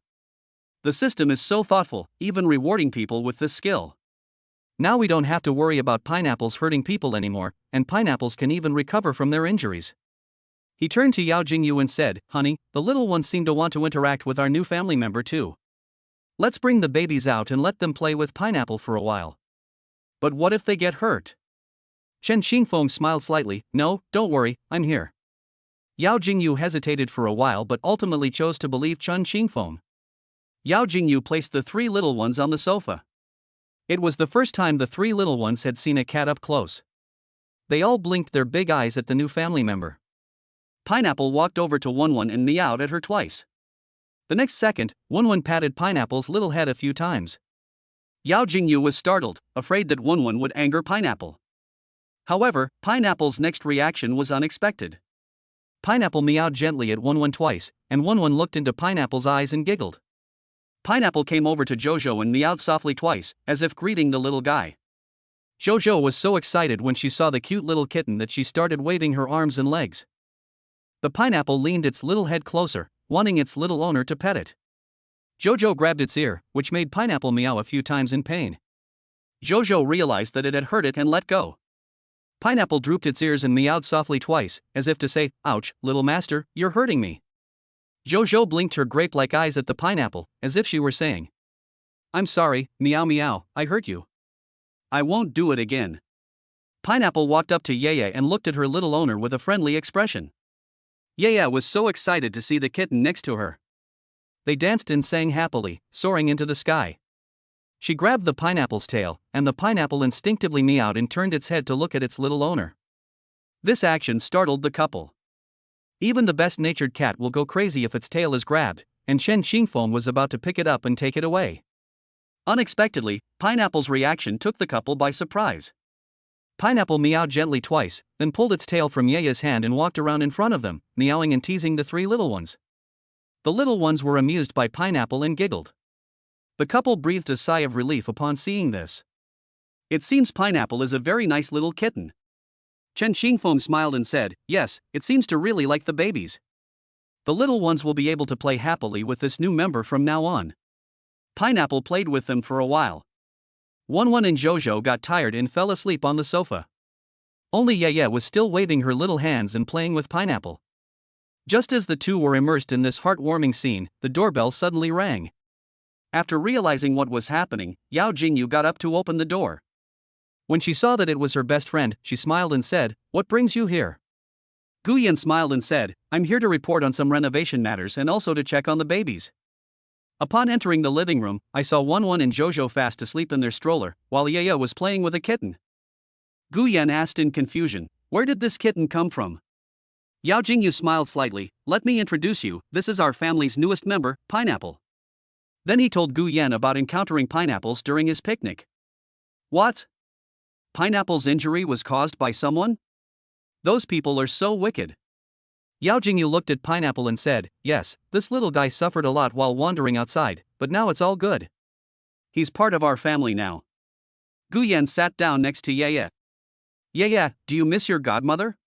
The system is so thoughtful, even rewarding people with this skill. Now we don't have to worry about pineapples hurting people anymore, and pineapples can even recover from their injuries. He turned to Yao Jingyu and said, honey, the little ones seem to want to interact with our new family member too. Let's bring the babies out and let them play with Pineapple for a while. But what if they get hurt? Chen Qingfeng smiled slightly, no, don't worry, I'm here. Yao Jingyu hesitated for a while but ultimately chose to believe Chen Qingfeng. Yao Jingyu placed the three little ones on the sofa. It was the first time the three little ones had seen a cat up close. They all blinked their big eyes at the new family member. Pineapple walked over to Wenwen and meowed at her twice. The next second, Wenwen patted Pineapple's little head a few times. Yao Jingyu was startled, afraid that Wenwen would anger Pineapple. However, Pineapple's next reaction was unexpected. Pineapple meowed gently at Wenwen twice, and Wenwen looked into Pineapple's eyes and giggled. Pineapple came over to Jojo and meowed softly twice, as if greeting the little guy. Jojo was so excited when she saw the cute little kitten that she started waving her arms and legs. The pineapple leaned its little head closer, wanting its little owner to pet it. Jojo grabbed its ear, which made Pineapple meow a few times in pain. Jojo realized that it had hurt it and let go. Pineapple drooped its ears and meowed softly twice, as if to say, ouch, little master, you're hurting me. Jojo blinked her grape-like eyes at the pineapple, as if she were saying, I'm sorry, meow meow, I hurt you. I won't do it again. Pineapple walked up to Yaya and looked at her little owner with a friendly expression. Yaya was so excited to see the kitten next to her. They danced and sang happily, soaring into the sky. She grabbed the pineapple's tail, and the pineapple instinctively meowed and turned its head to look at its little owner. This action startled the couple. Even the best-natured cat will go crazy if its tail is grabbed, and Chen Qingfeng was about to pick it up and take it away. Unexpectedly, Pineapple's reaction took the couple by surprise. Pineapple meowed gently twice, then pulled its tail from Yaya's hand and walked around in front of them, meowing and teasing the three little ones. The little ones were amused by Pineapple and giggled. The couple breathed a sigh of relief upon seeing this. It seems Pineapple is a very nice little kitten. Chen Qingfeng smiled and said, yes, it seems to really like the babies. The little ones will be able to play happily with this new member from now on. Pineapple played with them for a while. Wenwen and Jojo got tired and fell asleep on the sofa. Only Yaya was still waving her little hands and playing with Pineapple. Just as the two were immersed in this heartwarming scene, the doorbell suddenly rang. After realizing what was happening, Yao Jingyu got up to open the door. When she saw that it was her best friend, she smiled and said, what brings you here? Guyan smiled and said, I'm here to report on some renovation matters and also to check on the babies. Upon entering the living room, I saw Wenwen and Jojo fast asleep in their stroller, while Yaya was playing with a kitten. Guyan asked in confusion, where did this kitten come from? Yao Jingyu smiled slightly, let me introduce you, this is our family's newest member, Pineapple. Then he told Guyan about encountering pineapples during his picnic. What? Pineapple's injury was caused by someone? Those people are so wicked. Yao Jingyu looked at Pineapple and said, yes, this little guy suffered a lot while wandering outside, but now it's all good. He's part of our family now. Guyan sat down next to Yaya. Yaya, do you miss your godmother?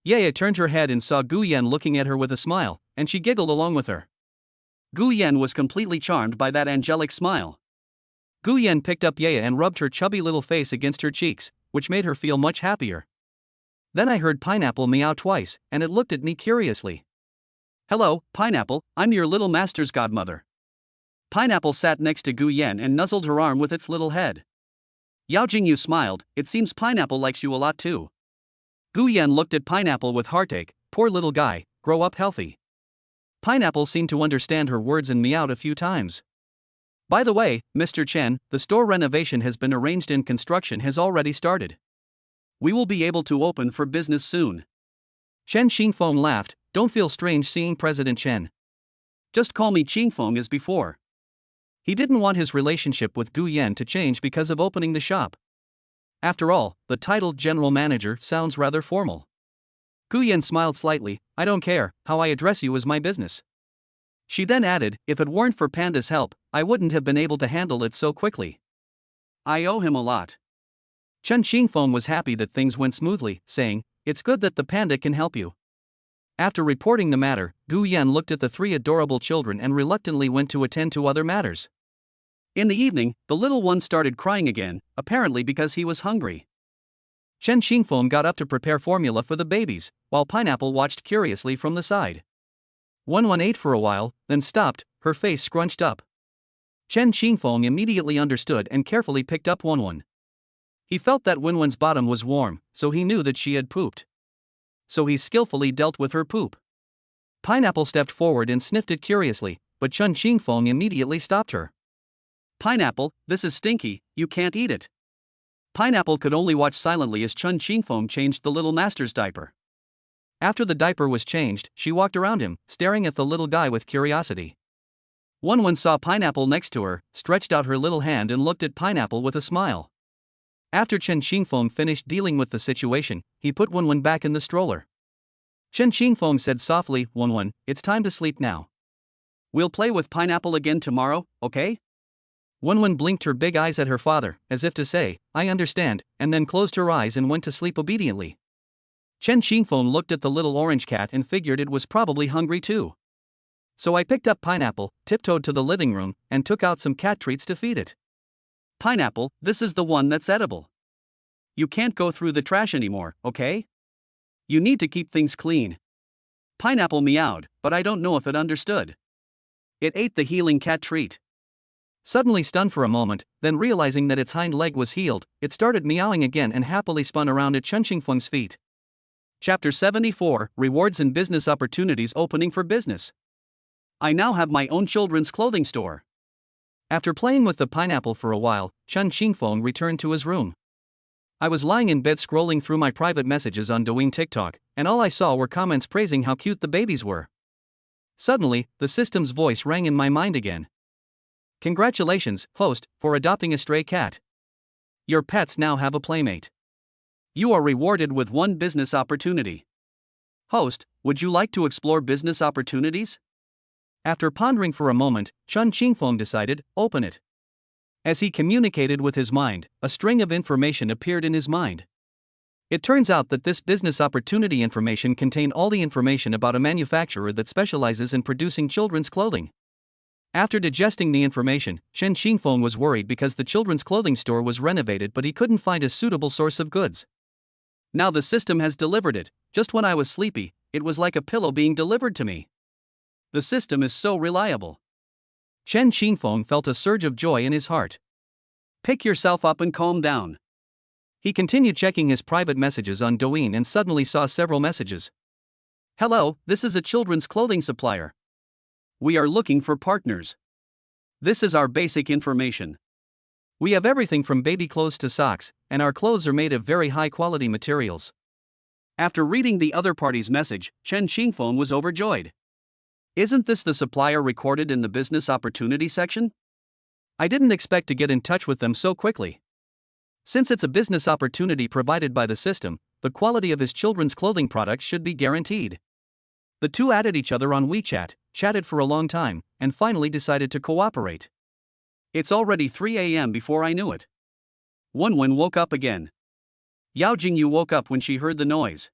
Yaya turned her head and saw Guyan looking at her with a smile, and she giggled along with her. Guyan was completely charmed by that angelic smile. Guyan picked up Yaya and rubbed her chubby little face against her cheeks, which made her feel much happier. Then I heard Pineapple meow twice, and it looked at me curiously. Hello, Pineapple, I'm your little master's godmother. Pineapple sat next to Guyan and nuzzled her arm with its little head. Yao Jingyu smiled, it seems Pineapple likes you a lot too. Guyan looked at Pineapple with heartache, poor little guy, grow up healthy. Pineapple seemed to understand her words and meowed a few times. By the way, Mr. Chen, the store renovation has been arranged and construction has already started. We will be able to open for business soon. Chen Xingfeng laughed. Don't feel strange seeing President Chen. Just call me Qingfeng as before. He didn't want his relationship with Gu Yan to change because of opening the shop. After all, the title general manager sounds rather formal. Gu Yan smiled slightly. I don't care, how I address you is my business. She then added, if it weren't for Panda's help, I wouldn't have been able to handle it so quickly. I owe him a lot. Chen Xingfeng was happy that things went smoothly, saying, it's good that the panda can help you. After reporting the matter, Gu Yan looked at the three adorable children and reluctantly went to attend to other matters. In the evening, the little one started crying again, apparently because he was hungry. Chen Xingfeng got up to prepare formula for the babies, while Pineapple watched curiously from the side. Wenwen ate for a while, then stopped, her face scrunched up. Chen Xingfeng immediately understood and carefully picked up Wenwen. He felt that Wenwen's bottom was warm, so he knew that she had pooped. So he skillfully dealt with her poop. Pineapple stepped forward and sniffed it curiously, but Chen Xingfeng immediately stopped her. Pineapple, this is stinky, you can't eat it. Pineapple could only watch silently as Chen Xingfeng changed the little master's diaper. After the diaper was changed, she walked around him, staring at the little guy with curiosity. Wenwen saw Pineapple next to her, stretched out her little hand and looked at Pineapple with a smile. After Chen Xingfeng finished dealing with the situation, he put Wenwen back in the stroller. Chen Xingfeng said softly, Wenwen, it's time to sleep now. We'll play with Pineapple again tomorrow, okay? Wenwen blinked her big eyes at her father, as if to say, I understand, and then closed her eyes and went to sleep obediently. Chen Xingfeng looked at the little orange cat and figured it was probably hungry too. So I picked up Pineapple, tiptoed to the living room, and took out some cat treats to feed it. Pineapple, this is the one that's edible. You can't go through the trash anymore, okay? You need to keep things clean. Pineapple meowed, but I don't know if it understood. It ate the healing cat treat. Suddenly stunned for a moment, then realizing that its hind leg was healed, it started meowing again and happily spun around at Chen Xingfeng's feet. Chapter 74, Rewards and Business Opportunities Opening for Business. I now have my own children's clothing store. After playing with the pineapple for a while, Chen Xingfeng returned to his room. I was lying in bed scrolling through my private messages on Douyin TikTok, and all I saw were comments praising how cute the babies were. Suddenly, the system's voice rang in my mind again. Congratulations, host, for adopting a stray cat. Your pets now have a playmate. You are rewarded with one business opportunity. Host, would you like to explore business opportunities? After pondering for a moment, Chen Xingfeng decided, open it. As he communicated with his mind, a string of information appeared in his mind. It turns out that this business opportunity information contained all the information about a manufacturer that specializes in producing children's clothing. After digesting the information, Chen Xingfeng was worried because the children's clothing store was renovated but he couldn't find a suitable source of goods. Now the system has delivered it, just when I was sleepy, it was like a pillow being delivered to me. The system is so reliable. Chen Xingfeng felt a surge of joy in his heart. Pick yourself up and calm down. He continued checking his private messages on Douyin and suddenly saw several messages. Hello, this is a children's clothing supplier. We are looking for partners. This is our basic information. We have everything from baby clothes to socks, and our clothes are made of very high quality materials. After reading the other party's message, Chen Xingfeng was overjoyed. Isn't this the supplier recorded in the business opportunity section? I didn't expect to get in touch with them so quickly. Since it's a business opportunity provided by the system, the quality of his children's clothing products should be guaranteed. The two added each other on WeChat, chatted for a long time, and finally decided to cooperate. It's already 3 a.m. before I knew it. Wenwen woke up again. Yao Jingyu woke up when she heard the noise.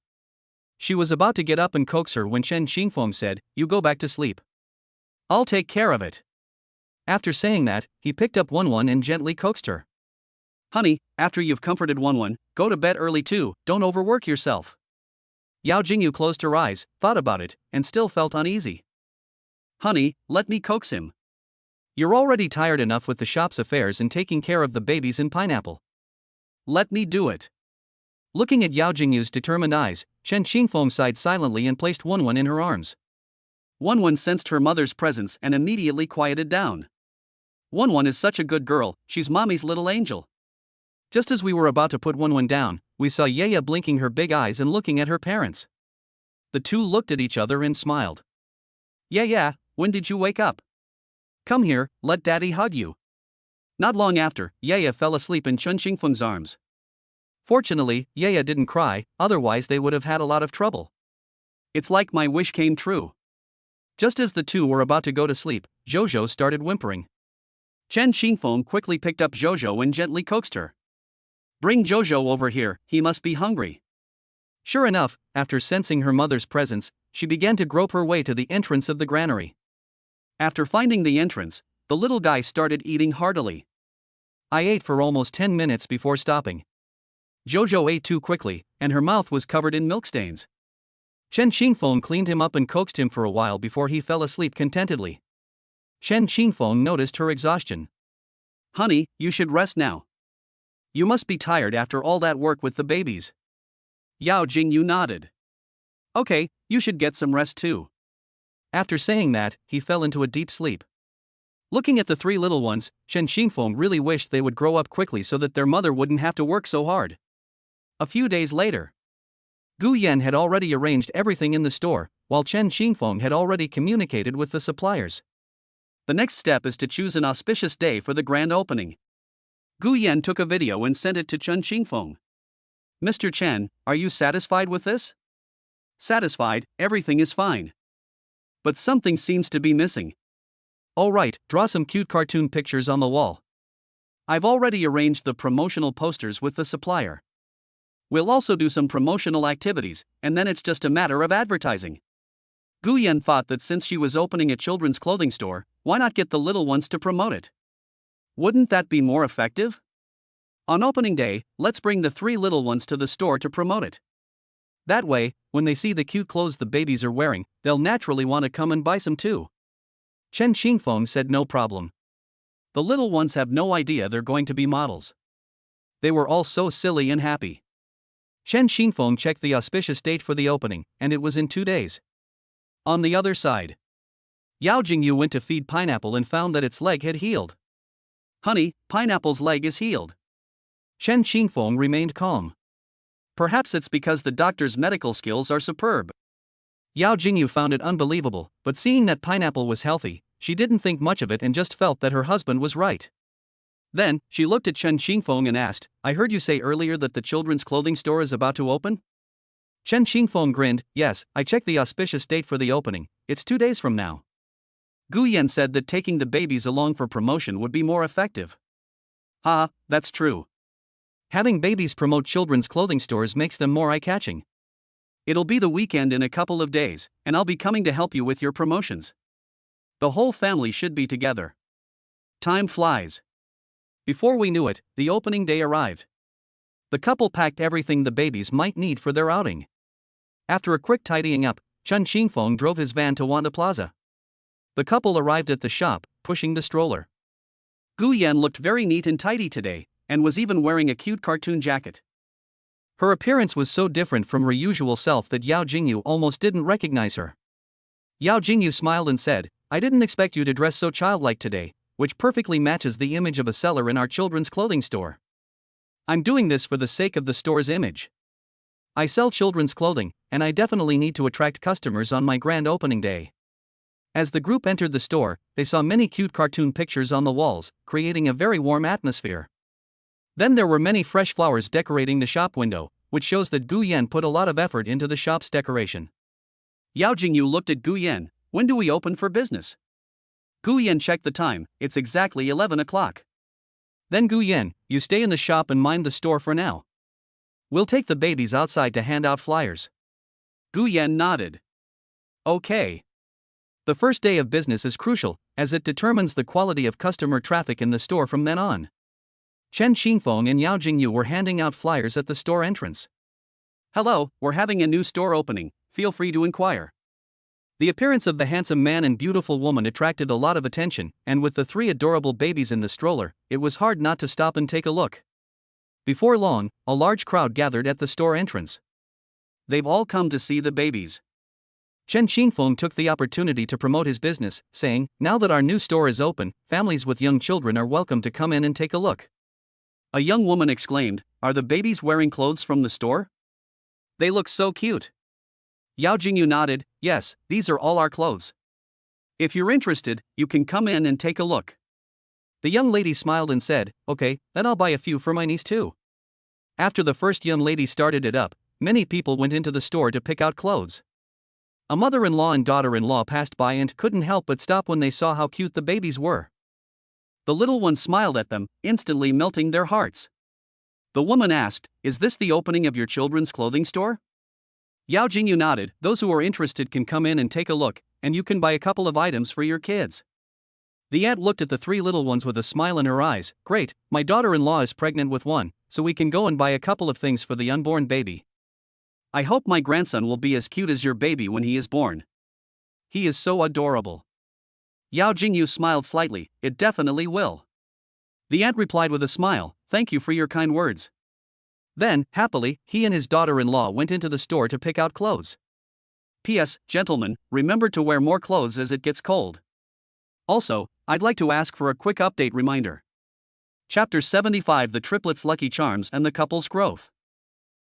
She was about to get up and coax her when Chen Xingfeng said, You go back to sleep. I'll take care of it. After saying that, he picked up Wenwen and gently coaxed her. Honey, after you've comforted Wenwen, go to bed early too, don't overwork yourself. Yao Jingyu closed her eyes, thought about it, and still felt uneasy. Honey, let me coax him. You're already tired enough with the shop's affairs and taking care of the babies and pineapple. Let me do it. Looking at Yao Jingyu's determined eyes, Chen Xingfeng sighed silently and placed Wenwen in her arms. Wenwen sensed her mother's presence and immediately quieted down. Wenwen is such a good girl, she's mommy's little angel. Just as we were about to put one down, we saw Yaya blinking her big eyes and looking at her parents. The two looked at each other and smiled. "Yaya, when did you wake up? Come here, let daddy hug you." Not long after, Yaya fell asleep in Chen Xingfeng's arms. Fortunately, Yaya didn't cry, otherwise they would have had a lot of trouble. It's like my wish came true. Just as the two were about to go to sleep, Jojo started whimpering. Chen Xingfeng quickly picked up Jojo and gently coaxed her. "Bring Jojo over here, he must be hungry." Sure enough, after sensing her mother's presence, she began to grope her way to the entrance of the granary. After finding the entrance, the little guy started eating heartily. I ate for almost 10 minutes before stopping. Jojo ate too quickly, and her mouth was covered in milk stains. Chen Xingfeng cleaned him up and coaxed him for a while before he fell asleep contentedly. Chen Xingfeng noticed her exhaustion. "Honey, you should rest now. You must be tired after all that work with the babies." Yao Jingyu nodded. "Okay, you should get some rest too." After saying that, he fell into a deep sleep. Looking at the three little ones, Chen Xingfeng really wished they would grow up quickly so that their mother wouldn't have to work so hard. A few days later, Gu Yan had already arranged everything in the store, while Chen Xingfeng had already communicated with the suppliers. The next step is to choose an auspicious day for the grand opening. Gu Yan took a video and sent it to Chen Xingfeng. "Mr. Chen, are you satisfied with this?" "Satisfied, everything is fine. But something seems to be missing." "Oh right, draw some cute cartoon pictures on the wall. I've already arranged the promotional posters with the supplier. We'll also do some promotional activities, and then it's just a matter of advertising." Gu Yan thought that since she was opening a children's clothing store, why not get the little ones to promote it? Wouldn't that be more effective? On opening day, let's bring the three little ones to the store to promote it. That way, when they see the cute clothes the babies are wearing, they'll naturally want to come and buy some too. Chen Xingfeng said no problem. The little ones have no idea they're going to be models. They were all so silly and happy. Chen Xingfeng checked the auspicious date for the opening, and it was in 2 days. On the other side, Yao Jingyu went to feed Pineapple and found that its leg had healed. "Honey, Pineapple's leg is healed." Chen Xingfeng remained calm. "Perhaps it's because the doctor's medical skills are superb." Yao Jingyu found it unbelievable, but seeing that Pineapple was healthy, she didn't think much of it and just felt that her husband was right. Then, she looked at Chen Xingfeng and asked, "I heard you say earlier that the children's clothing store is about to open?" Chen Xingfeng grinned. "Yes, I checked the auspicious date for the opening, it's 2 days from now." Gu Yan said that taking the babies along for promotion would be more effective. "Ha, that's true. Having babies promote children's clothing stores makes them more eye-catching. It'll be the weekend in a couple of days, and I'll be coming to help you with your promotions. The whole family should be together." Time flies. Before we knew it, the opening day arrived. The couple packed everything the babies might need for their outing. After a quick tidying up, Chen Xingfeng drove his van to Wanda Plaza. The couple arrived at the shop, pushing the stroller. Gu Yan looked very neat and tidy today, and was even wearing a cute cartoon jacket. Her appearance was so different from her usual self that Yao Jingyu almost didn't recognize her. Yao Jingyu smiled and said, "I didn't expect you to dress so childlike today, which perfectly matches the image of a seller in our children's clothing store. I'm doing this for the sake of the store's image. I sell children's clothing, and I definitely need to attract customers on my grand opening day." As the group entered the store, they saw many cute cartoon pictures on the walls, creating a very warm atmosphere. Then there were many fresh flowers decorating the shop window, which shows that Gu Yan put a lot of effort into the shop's decoration. Yao Jingyu looked at Gu Yan. "When do we open for business?" Gu Yan checked the time. "It's exactly 11 o'clock. "Then Gu Yan, you stay in the shop and mind the store for now. We'll take the babies outside to hand out flyers." Gu Yan nodded. "Okay." The first day of business is crucial, as it determines the quality of customer traffic in the store from then on. Chen Xingfeng and Yao Jingyu were handing out flyers at the store entrance. "Hello, we're having a new store opening, feel free to inquire." The appearance of the handsome man and beautiful woman attracted a lot of attention, and with the 3 adorable babies in the stroller, it was hard not to stop and take a look. Before long, a large crowd gathered at the store entrance. They've all come to see the babies. Chen Xingfeng took the opportunity to promote his business, saying, "Now that our new store is open, families with young children are welcome to come in and take a look. A young woman exclaimed, "Are the babies wearing clothes from the store? They look so cute." Yao Jingyu nodded, "Yes, these are all our clothes. If you're interested, you can come in and take a look." The young lady smiled and said, "Okay, then I'll buy a few for my niece too." After the first young lady started it up, many people went into the store to pick out clothes. A mother-in-law and daughter-in-law passed by and couldn't help but stop when they saw how cute the babies were. The little ones smiled at them, instantly melting their hearts. The woman asked, "Is this the opening of your children's clothing store?" Yao Jingyu nodded, "Those who are interested can come in and take a look, and you can buy a couple of items for your kids." The aunt looked at the three little ones with a smile in her eyes. "Great, my daughter-in-law is pregnant with one, so we can go and buy a couple of things for the unborn baby. I hope my grandson will be as cute as your baby when he is born. He is so adorable." Yao Jingyu smiled slightly, "It definitely will." The aunt replied with a smile, "Thank you for your kind words." Then, happily, he and his daughter-in-law went into the store to pick out clothes. P.S. Gentlemen, remember to wear more clothes as it gets cold. Also, I'd like to ask for a quick update reminder. Chapter 75: The Triplets' Lucky Charms and the Couple's Growth.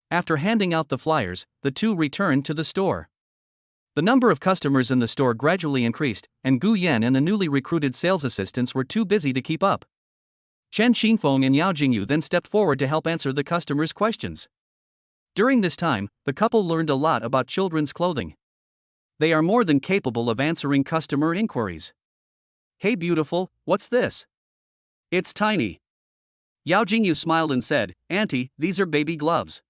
After handing out the flyers, the two returned to the store. The number of customers in the store gradually increased, and Gu Yan and the newly recruited sales assistants were too busy to keep up. Chen Xingfeng and Yao Jingyu then stepped forward to help answer the customers' questions. During this time, the couple learned a lot about children's clothing. They are more than capable of answering customer inquiries. "Hey beautiful, what's this?" "It's tiny." Yao Jingyu smiled and said, "Auntie, these are baby gloves.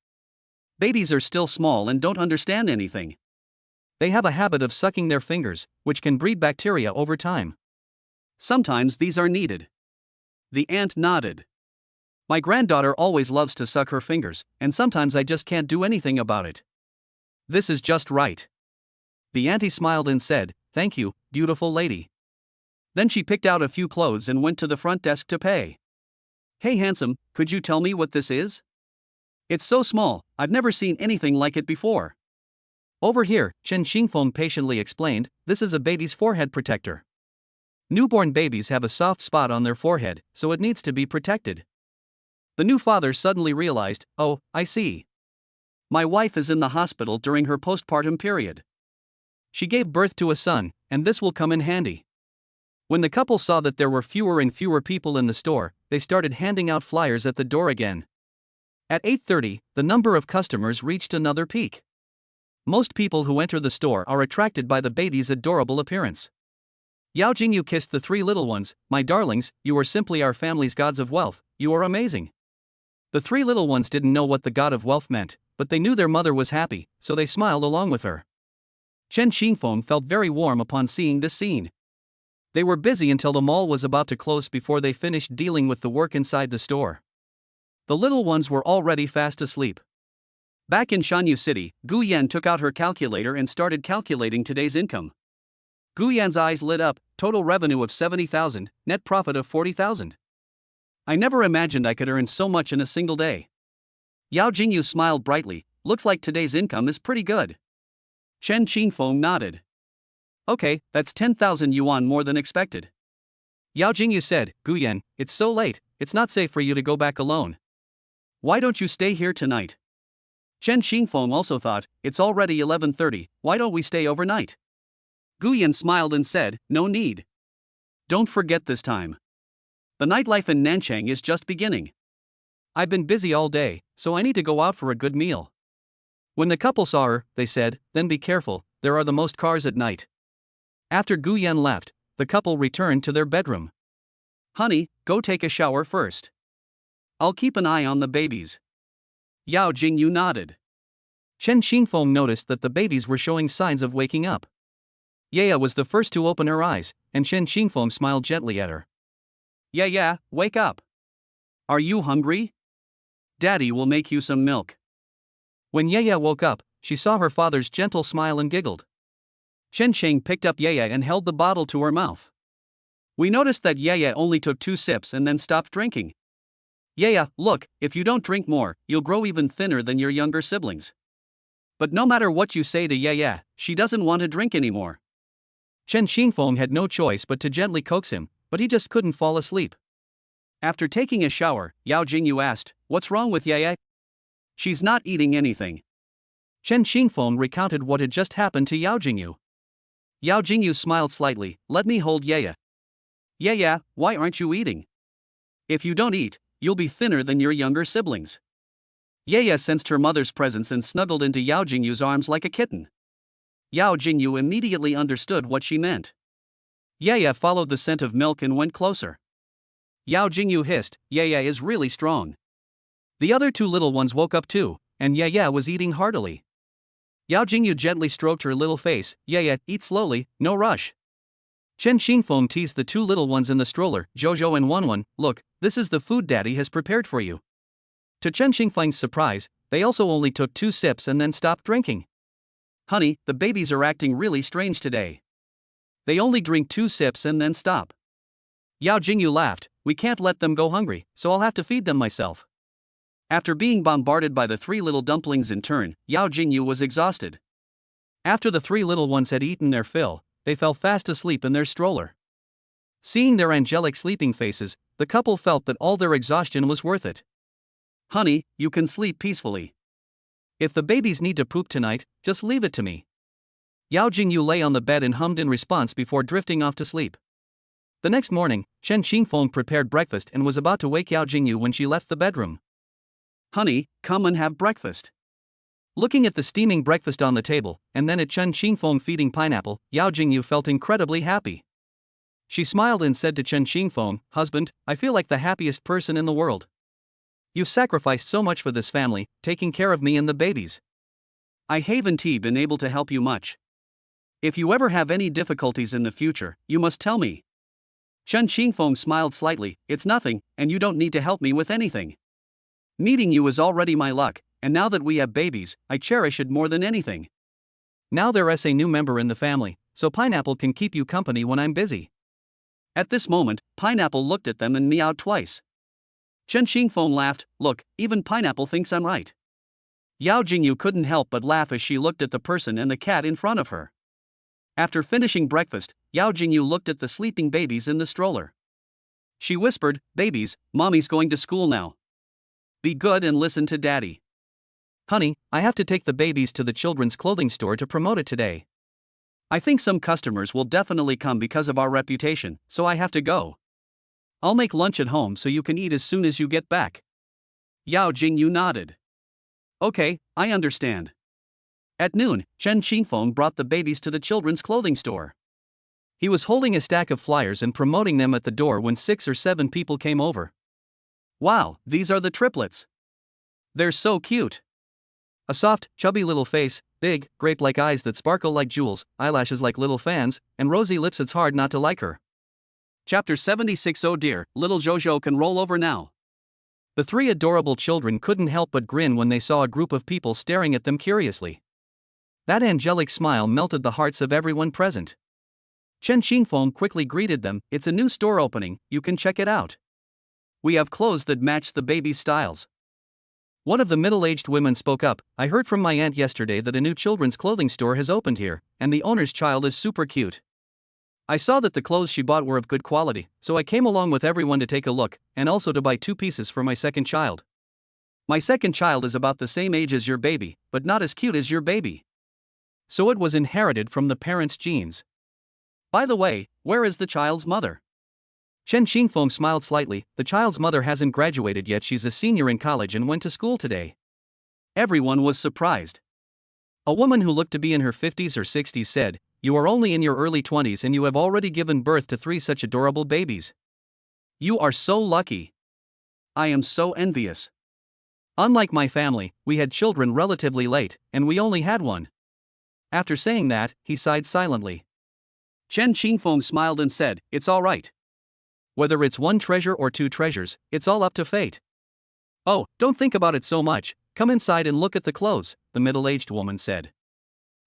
Babies are still small and don't understand anything. They have a habit of sucking their fingers, which can breed bacteria over time. Sometimes these are needed." The aunt nodded. "My granddaughter always loves to suck her fingers, and sometimes I just can't do anything about it. This is just right." The auntie smiled and said, "Thank you, beautiful lady." Then she picked out a few clothes and went to the front desk to pay. "Hey handsome, could you tell me what this is? It's so small, I've never seen anything like it before." "Over here," Chen Xingfeng patiently explained, "this is a baby's forehead protector. Newborn babies have a soft spot on their forehead, so it needs to be protected." The new father suddenly realized, "Oh, I see. My wife is in the hospital during her postpartum period. She gave birth to a son, and this will come in handy." When the couple saw that there were fewer and fewer people in the store, they started handing out flyers at the door again. At 8:30, the number of customers reached another peak. Most people who enter the store are attracted by the baby's adorable appearance. Yao Jingyu kissed the three little ones. "My darlings, you are simply our family's gods of wealth, you are amazing." The three little ones didn't know what the god of wealth meant, but they knew their mother was happy, so they smiled along with her. Chen Xingfeng felt very warm upon seeing this scene. They were busy until the mall was about to close before they finished dealing with the work inside the store. The little ones were already fast asleep. Back in Shanyu City, Gu Yan took out her calculator and started calculating today's income. Gu Yan's eyes lit up, total revenue of 70,000, net profit of 40,000. I never imagined I could earn so much in a single day. Yao Jingyu smiled brightly, "Looks like today's income is pretty good." Chen Xingfeng nodded. "Okay, that's 10,000 yuan more than expected." Yao Jingyu said, "Gu Yan, it's so late, it's not safe for you to go back alone. Why don't you stay here tonight?" Chen Xingfeng also thought, "It's already 11:30, why don't we stay overnight?" Gu Yan smiled and said, "No need. Don't forget this time. The nightlife in Nanchang is just beginning. I've been busy all day, so I need to go out for a good meal." When the couple saw her, they said, "Then be careful, there are the most cars at night." After Gu Yan left, the couple returned to their bedroom. "Honey, go take a shower first. I'll keep an eye on the babies." Yao Jingyu nodded. Chen Xingfeng noticed that the babies were showing signs of waking up. Yaya was the first to open her eyes, and Chen Xingfeng smiled gently at her. "Yeah, wake up. Are you hungry? Daddy will make you some milk." When Yaya woke up, she saw her father's gentle smile and giggled. Chen Sheng picked up Yaya and held the bottle to her mouth. We noticed that Yaya only took 2 sips and then stopped drinking. "Yaya, look, if you don't drink more, you'll grow even thinner than your younger siblings." But no matter what you say to Yaya, she doesn't want to drink anymore. Chen Xingfeng had no choice but to gently coax him, but he just couldn't fall asleep. After taking a shower, Yao Jingyu asked, "What's wrong with Yaya?" "She's not eating anything." Chen Xingfeng recounted what had just happened to Yao Jingyu. Yao Jingyu smiled slightly. "Let me hold Yaya." "Yaya, why aren't you eating? If you don't eat, you'll be thinner than your younger siblings." Yaya sensed her mother's presence and snuggled into Yao Jingyu's arms like a kitten. Yao Jingyu immediately understood what she meant. Yaya followed the scent of milk and went closer. Yao Jingyu hissed, "Yaya is really strong." The other two little ones woke up too, and Yaya was eating heartily. Yao Jingyu gently stroked her little face. "Yaya, eat slowly, no rush." Chen Xingfeng teased the two little ones in the stroller, Jojo and Wanwan. "Look, this is the food Daddy has prepared for you." To Chen Xingfeng's surprise, they also only took 2 sips and then stopped drinking. "Honey, the babies are acting really strange today. They only drink 2 sips and then stop." Yao Jingyu laughed. "We can't let them go hungry, so I'll have to feed them myself." After being bombarded by the 3 little dumplings in turn, Yao Jingyu was exhausted. After the 3 little ones had eaten their fill, they fell fast asleep in their stroller. Seeing their angelic sleeping faces, the couple felt that all their exhaustion was worth it. "Honey, you can sleep peacefully. If the babies need to poop tonight, just leave it to me." Yao Jingyu lay on the bed and hummed in response before drifting off to sleep. The next morning, Chen Xingfeng prepared breakfast and was about to wake Yao Jingyu when she left the bedroom. "Honey, come and have breakfast." Looking at the steaming breakfast on the table, and then at Chen Xingfeng feeding pineapple, Yao Jingyu felt incredibly happy. She smiled and said to Chen Xingfeng, "Husband, I feel like the happiest person in the world. You sacrificed so much for this family, taking care of me and the babies. I haven't been able to help you much. If you ever have any difficulties in the future, you must tell me." Chen Xingfeng smiled slightly. "It's nothing, and you don't need to help me with anything. Meeting you is already my luck, and now that we have babies, I cherish it more than anything. Now there's a new member in the family, so Pineapple can keep you company when I'm busy." At this moment, Pineapple looked at them and meowed twice. Chen Xingfeng laughed. "Look, even Pineapple thinks I'm right." Yao Jingyu couldn't help but laugh as she looked at the person and the cat in front of her. After finishing breakfast, Yao Jingyu looked at the sleeping babies in the stroller. She whispered, "Babies, Mommy's going to school now. Be good and listen to Daddy." "Honey, I have to take the babies to the children's clothing store to promote it today. I think some customers will definitely come because of our reputation, so I have to go. I'll make lunch at home so you can eat as soon as you get back." Yao Jingyu nodded. "Okay, I understand." At noon, Chen Xingfeng brought the babies to the children's clothing store. He was holding a stack of flyers and promoting them at the door when 6 or 7 people came over. "Wow, these are the triplets. They're so cute. A soft, chubby little face, big, grape-like eyes that sparkle like jewels, eyelashes like little fans, and rosy lips. It's hard not to like her." Chapter 76. Oh dear, little Jojo can roll over now. The 3 adorable children couldn't help but grin when they saw a group of people staring at them curiously. That angelic smile melted the hearts of everyone present. Chen Xingfeng quickly greeted them. "It's a new store opening, you can check it out. We have clothes that match the baby's styles." One of the middle-aged women spoke up. "I heard from my aunt yesterday that a new children's clothing store has opened here, and the owner's child is super cute. I saw that the clothes she bought were of good quality, so I came along with everyone to take a look, and also to buy 2 pieces for my second child. My second child is about the same age as your baby, but not as cute as your baby. So it was inherited from the parents' genes. By the way, where is the child's mother?" Chen Xingfeng smiled slightly. "The child's mother hasn't graduated yet. She's a senior in college and went to school today." Everyone was surprised. A woman who looked to be in her 50s or 60s said, "You are only in your early 20s and you have already given birth to 3 such adorable babies. You are so lucky. I am so envious. Unlike my family, we had children relatively late, and we only had one." After saying that, he sighed silently. Chen Xingfeng smiled and said, "It's all right. Whether it's 1 treasure or 2 treasures, it's all up to fate. Oh, don't think about it so much, come inside and look at the clothes," the middle-aged woman said.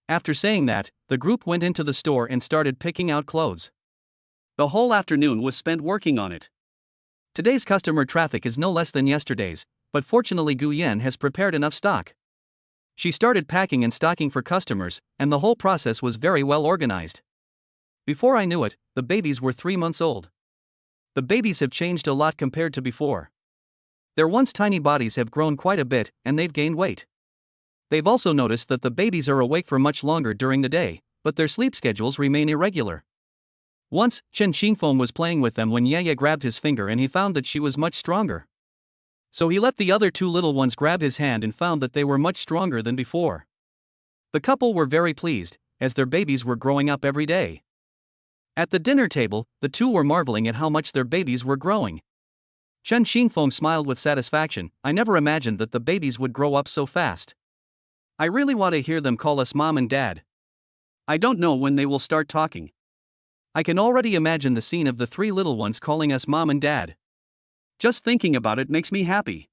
After saying that, the group went into the store and started picking out clothes. The whole afternoon was spent working on it. Today's customer traffic is no less than yesterday's, but fortunately Gu Yan has prepared enough stock. She started packing and stocking for customers, and the whole process was very well organized. Before I knew it, the babies were 3 months old. The babies have changed a lot compared to before. Their once tiny bodies have grown quite a bit, and they've gained weight. They've also noticed that the babies are awake for much longer during the day, but their sleep schedules remain irregular. Once, Chen Xingfeng was playing with them when Yaya grabbed his finger and he found that she was much stronger. So he let the other two little ones grab his hand and found that they were much stronger than before. The couple were very pleased, as their babies were growing up every day. At the dinner table, the two were marveling at how much their babies were growing. Chen Xingfeng smiled with satisfaction. I never imagined that the babies would grow up so fast. I really want to hear them call us mom and dad. I don't know when they will start talking. I can already imagine the scene of the three little ones calling us mom and dad. Just thinking about it makes me happy.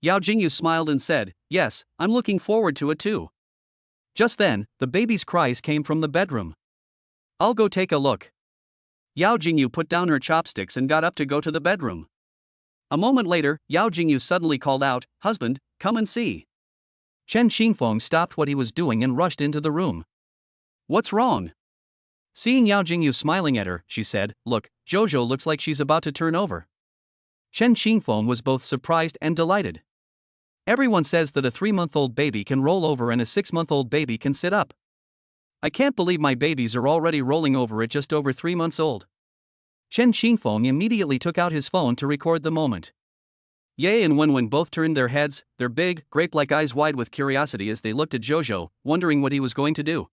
Yao Jingyu smiled and said, yes, I'm looking forward to it too. Just then, the baby's cries came from the bedroom. I'll go take a look. Yao Jingyu put down her chopsticks and got up to go to the bedroom. A moment later, Yao Jingyu suddenly called out, husband, come and see. Chen Xingfeng stopped what he was doing and rushed into the room. What's wrong? Seeing Yao Jingyu smiling at her, she said, look, Jojo looks like she's about to turn over. Chen Xingfeng was both surprised and delighted. Everyone says that a 3-month-old baby can roll over and a 6-month-old baby can sit up. I can't believe my babies are already rolling over at just over 3 months old. Chen Xingfeng immediately took out his phone to record the moment. Ye and Wenwen both turned their heads, their big, grape-like eyes wide with curiosity as they looked at Jojo, wondering what he was going to do.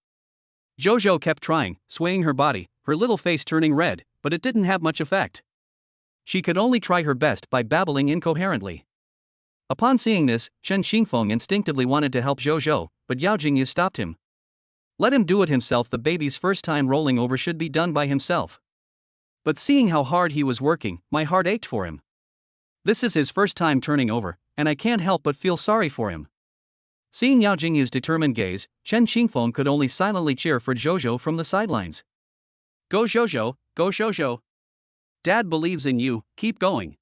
Jojo kept trying, swaying her body, her little face turning red, but it didn't have much effect. She could only try her best by babbling incoherently. Upon seeing this, Chen Xingfeng instinctively wanted to help Jojo, but Yao Jingyu stopped him. Let him do it himself. The baby's first time rolling over should be done by himself. But seeing how hard he was working, my heart ached for him. This is his first time turning over, and I can't help but feel sorry for him. Seeing Yao Jingyu's determined gaze, Chen Xingfeng could only silently cheer for Jojo from the sidelines. Go Jojo, go Jojo. Dad believes in you, keep going.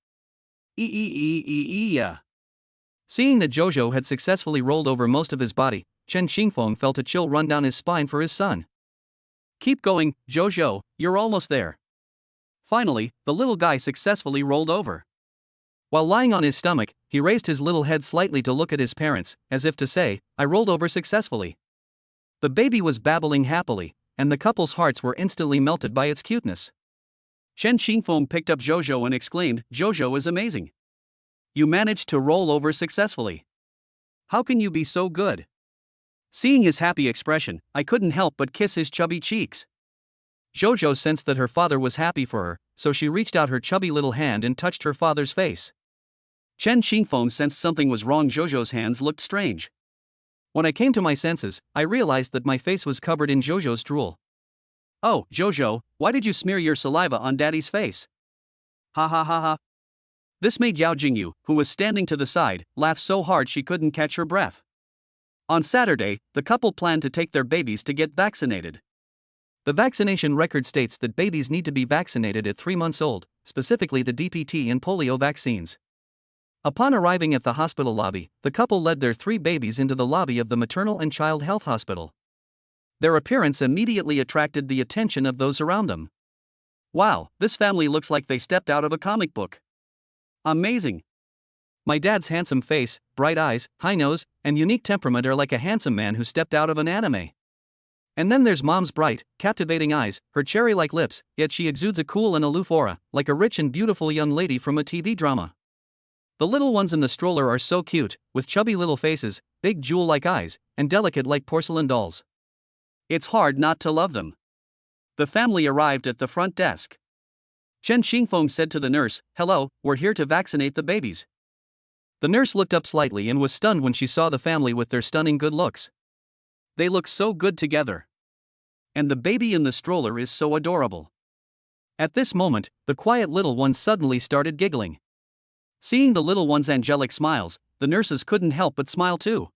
Yeah. Seeing that Jojo had successfully rolled over most of his body, Chen Xingfeng felt a chill run down his spine for his son. Keep going, Jojo, you're almost there. Finally, the little guy successfully rolled over. While lying on his stomach, he raised his little head slightly to look at his parents, as if to say, I rolled over successfully. The baby was babbling happily, and the couple's hearts were instantly melted by its cuteness. Chen Xingfeng picked up Jojo and exclaimed, Jojo is amazing. You managed to roll over successfully. How can you be so good? Seeing his happy expression, I couldn't help but kiss his chubby cheeks. Jojo sensed that her father was happy for her, so she reached out her chubby little hand and touched her father's face. Chen Xingfeng sensed something was wrong. Jojo's hands looked strange. When I came to my senses, I realized that my face was covered in Jojo's drool. Oh, Jojo, why did you smear your saliva on Daddy's face? Ha ha ha ha. This made Yao Jingyu, who was standing to the side, laugh so hard she couldn't catch her breath. On Saturday, the couple planned to take their babies to get vaccinated. The vaccination record states that babies need to be vaccinated at 3 months old, specifically the DPT and polio vaccines. Upon arriving at the hospital lobby, the couple led their 3 babies into the lobby of the maternal and child health hospital. Their appearance immediately attracted the attention of those around them. Wow, this family looks like they stepped out of a comic book. Amazing. My dad's handsome face, bright eyes, high nose, and unique temperament are like a handsome man who stepped out of an anime. And then there's Mom's bright, captivating eyes, her cherry-like lips, yet she exudes a cool and aloof aura, like a rich and beautiful young lady from a TV drama. The little ones in the stroller are so cute, with chubby little faces, big jewel-like eyes, and delicate like porcelain dolls. It's hard not to love them. The family arrived at the front desk. Chen Xingfeng said to the nurse, hello, we're here to vaccinate the babies. The nurse looked up slightly and was stunned when she saw the family with their stunning good looks. They look so good together. And the baby in the stroller is so adorable. At this moment, the quiet little one suddenly started giggling. Seeing the little one's angelic smiles, the nurses couldn't help but smile too.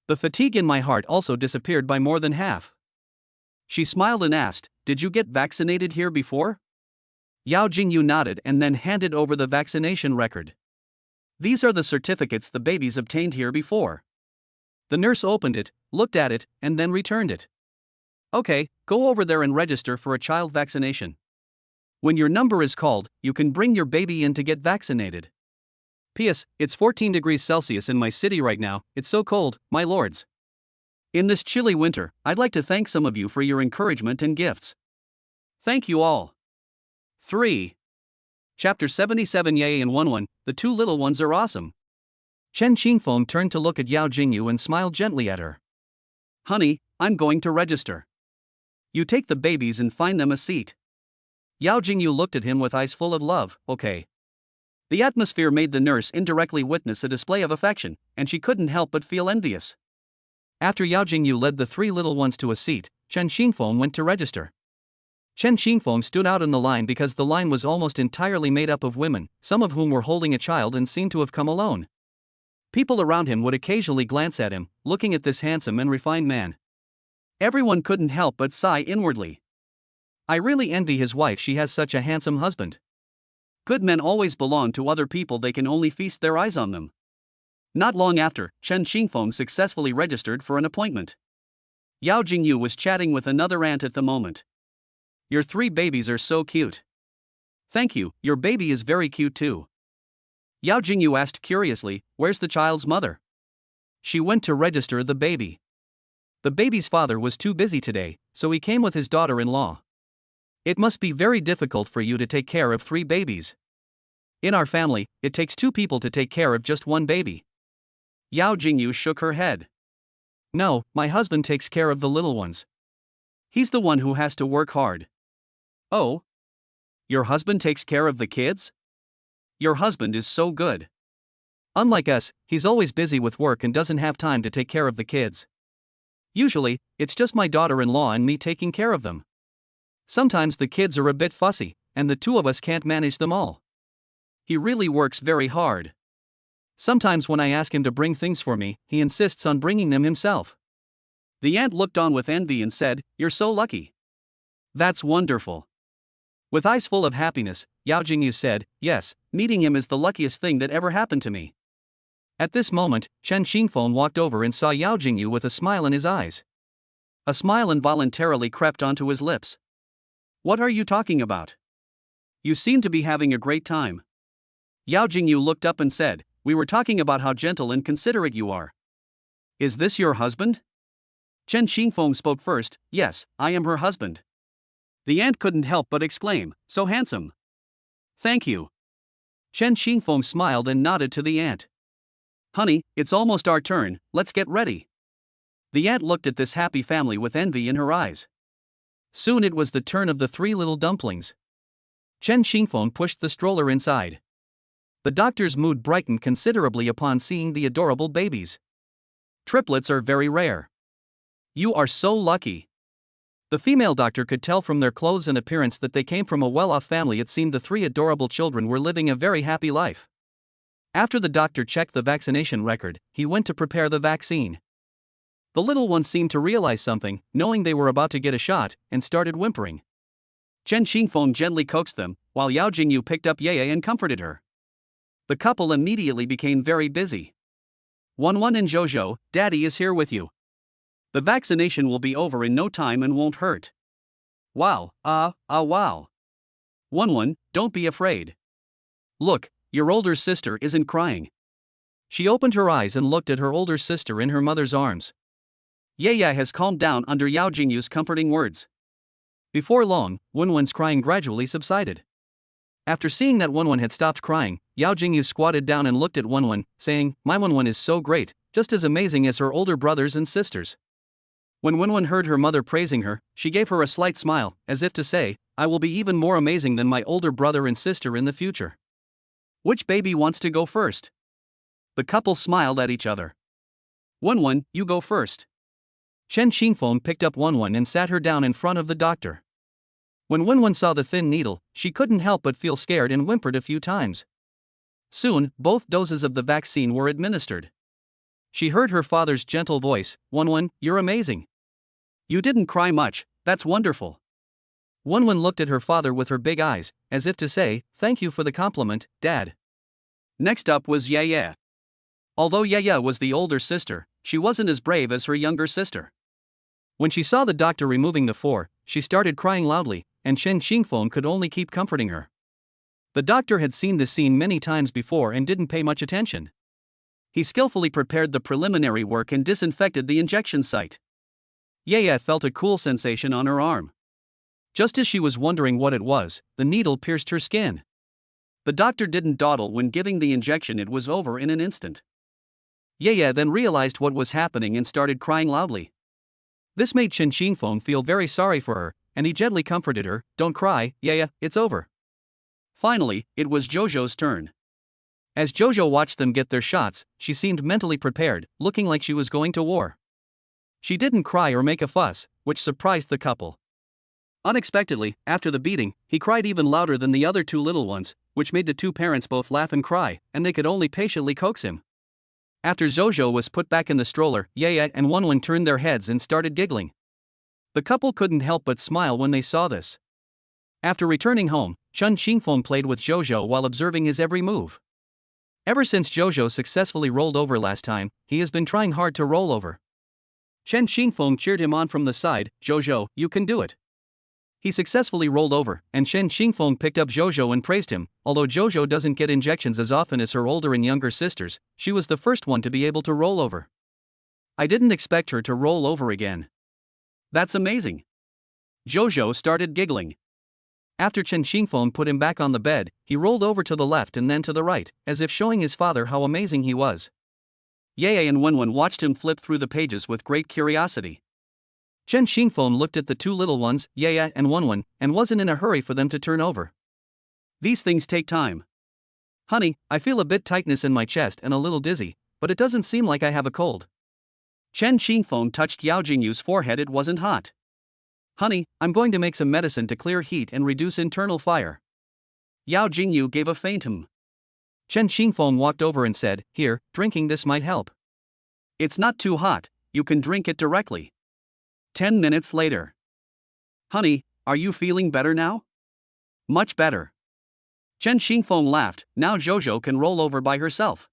The fatigue in my heart also disappeared by more than half. She smiled and asked, did you get vaccinated here before? Yao Jingyu nodded and then handed over the vaccination record. These are the certificates the babies obtained here before. The nurse opened it, looked at it, and then returned it. Okay, go over there and register for a child vaccination. When your number is called, you can bring your baby in to get vaccinated. P.S. It's 14 degrees Celsius in my city right now, it's so cold, my lords. In this chilly winter, I'd like to thank some of you for your encouragement and gifts. Thank you all. 3. Chapter 77 Yaya and Wunwun, the two little ones are awesome. Chen Qingfeng turned to look at Yao Jingyu and smiled gently at her. Honey, I'm going to register. You take the babies and find them a seat. Yao Jingyu looked at him with eyes full of love. Okay. The atmosphere made the nurse indirectly witness a display of affection, and she couldn't help but feel envious. After Yao Jingyu led the three little ones to a seat, Chen Qingfeng went to register. Chen Qingfeng stood out in the line because the line was almost entirely made up of women, some of whom were holding a child and seemed to have come alone. People around him would occasionally glance at him, looking at this handsome and refined man. Everyone couldn't help but sigh inwardly. I really envy his wife, she has such a handsome husband. Good men always belong to other people, they can only feast their eyes on them. Not long after, Chen Qingfeng successfully registered for an appointment. Yao Jingyu was chatting with another aunt at the moment. Your three babies are so cute. Thank you, your baby is very cute too. Yao Jingyu asked curiously, where's the child's mother? She went to register the baby. The baby's father was too busy today, so he came with his daughter-in-law. It must be very difficult for you to take care of three babies. In our family, it takes two people to take care of just one baby. Yao Jingyu shook her head. No, my husband takes care of the little ones. He's the one who has to work hard. Oh? Your husband takes care of the kids? Your husband is so good. Unlike us, he's always busy with work and doesn't have time to take care of the kids. Usually, it's just my daughter-in-law and me taking care of them. Sometimes the kids are a bit fussy, and the two of us can't manage them all. He really works very hard. Sometimes when I ask him to bring things for me, he insists on bringing them himself. The aunt looked on with envy and said, You're so lucky. That's wonderful. With eyes full of happiness, Yao Jingyu said, Yes, meeting him is the luckiest thing that ever happened to me. At this moment, Chen Qingfeng walked over and saw Yao Jingyu with a smile in his eyes. A smile involuntarily crept onto his lips. What are you talking about? You seem to be having a great time. Yao Jingyu looked up and said, We were talking about how gentle and considerate you are. Is this your husband? Chen Qingfeng spoke first. Yes, I am her husband. The aunt couldn't help but exclaim, So handsome. Thank you. Chen Qingfeng smiled and nodded to the aunt. Honey, it's almost our turn, let's get ready. The aunt looked at this happy family with envy in her eyes. Soon it was the turn of the three little dumplings. Chen Qingfeng pushed the stroller inside. The doctor's mood brightened considerably upon seeing the adorable babies. Triplets are very rare. You are so lucky. The female doctor could tell from their clothes and appearance that they came from a well-off family. It seemed the three adorable children were living a very happy life. After the doctor checked the vaccination record, he went to prepare the vaccine. The little ones seemed to realize something, knowing they were about to get a shot, and started whimpering. Chen Qingfeng gently coaxed them, while Yao Jingyu picked up Yaya and comforted her. The couple immediately became very busy. Wunwun and Zhozhou, Daddy is here with you. The vaccination will be over in no time and won't hurt. Wow, wow. Wunwun, don't be afraid. Look, your older sister isn't crying. She opened her eyes and looked at her older sister in her mother's arms. Yaya has calmed down under Yao Jingyu's comforting words. Before long, Wunwun's crying gradually subsided. After seeing that Wunwun had stopped crying, Yao Jingyu squatted down and looked at Wunwun, saying, My Wunwun is so great, just as amazing as her older brothers and sisters. When Wunwun heard her mother praising her, she gave her a slight smile, as if to say, I will be even more amazing than my older brother and sister in the future. Which baby wants to go first? The couple smiled at each other. Wunwun, you go first. Chen Qingfeng picked up Wunwun and sat her down in front of the doctor. When Wunwun saw the thin needle, she couldn't help but feel scared and whimpered a few times. Soon, both doses of the vaccine were administered. She heard her father's gentle voice, Wunwun, you're amazing. You didn't cry much, that's wonderful. Wunwun looked at her father with her big eyes, as if to say, Thank you for the compliment, Dad. Next up was Yaya. Although Yaya was the older sister, she wasn't as brave as her younger sister. When she saw the doctor removing the four, she started crying loudly, and Chen Xingfeng could only keep comforting her. The doctor had seen this scene many times before and didn't pay much attention. He skillfully prepared the preliminary work and disinfected the injection site. Yaya felt a cool sensation on her arm. Just as she was wondering what it was, the needle pierced her skin. The doctor didn't dawdle when giving the injection, it was over in an instant. Yaya then realized what was happening and started crying loudly. This made Chen Xingfeng feel very sorry for her, and he gently comforted her, "Don't cry, Yaya, it's over." Finally, it was Jojo's turn. As Jojo watched them get their shots, she seemed mentally prepared, looking like she was going to war. She didn't cry or make a fuss, which surprised the couple. Unexpectedly, after the beating, he cried even louder than the other two little ones, which made the two parents both laugh and cry, and they could only patiently coax him. After Jojo was put back in the stroller, Yaya and Wenwen turned their heads and started giggling. The couple couldn't help but smile when they saw this. After returning home, Chen Xingfeng played with Jojo while observing his every move. Ever since Jojo successfully rolled over last time, he has been trying hard to roll over. Chen Xingfeng cheered him on from the side, "Jojo, you can do it." He successfully rolled over, and Chen Xingfeng picked up Jojo and praised him. Although Jojo doesn't get injections as often as her older and younger sisters, she was the first one to be able to roll over. "I didn't expect her to roll over again." "That's amazing." Jojo started giggling. After Chen Xingfeng put him back on the bed, he rolled over to the left and then to the right, as if showing his father how amazing he was. Yaya and Wenwen watched him flip through the pages with great curiosity. Chen Xingfeng looked at the two little ones, Yaya and Wenwen, and wasn't in a hurry for them to turn over. "These things take time. Honey, I feel a bit tightness in my chest and a little dizzy, but it doesn't seem like I have a cold." Chen Xingfeng touched Yao Jingyu's forehead. It wasn't hot. "Honey, I'm going to make some medicine to clear heat and reduce internal fire." Yao Jingyu gave a faint hum. Chen Xingfeng walked over and said, "Here, drinking this might help." "It's not too hot, you can drink it directly." 10 minutes later. "Honey, are you feeling better now?" "Much better." Chen Xingfeng laughed. "Now Jojo can roll over by herself."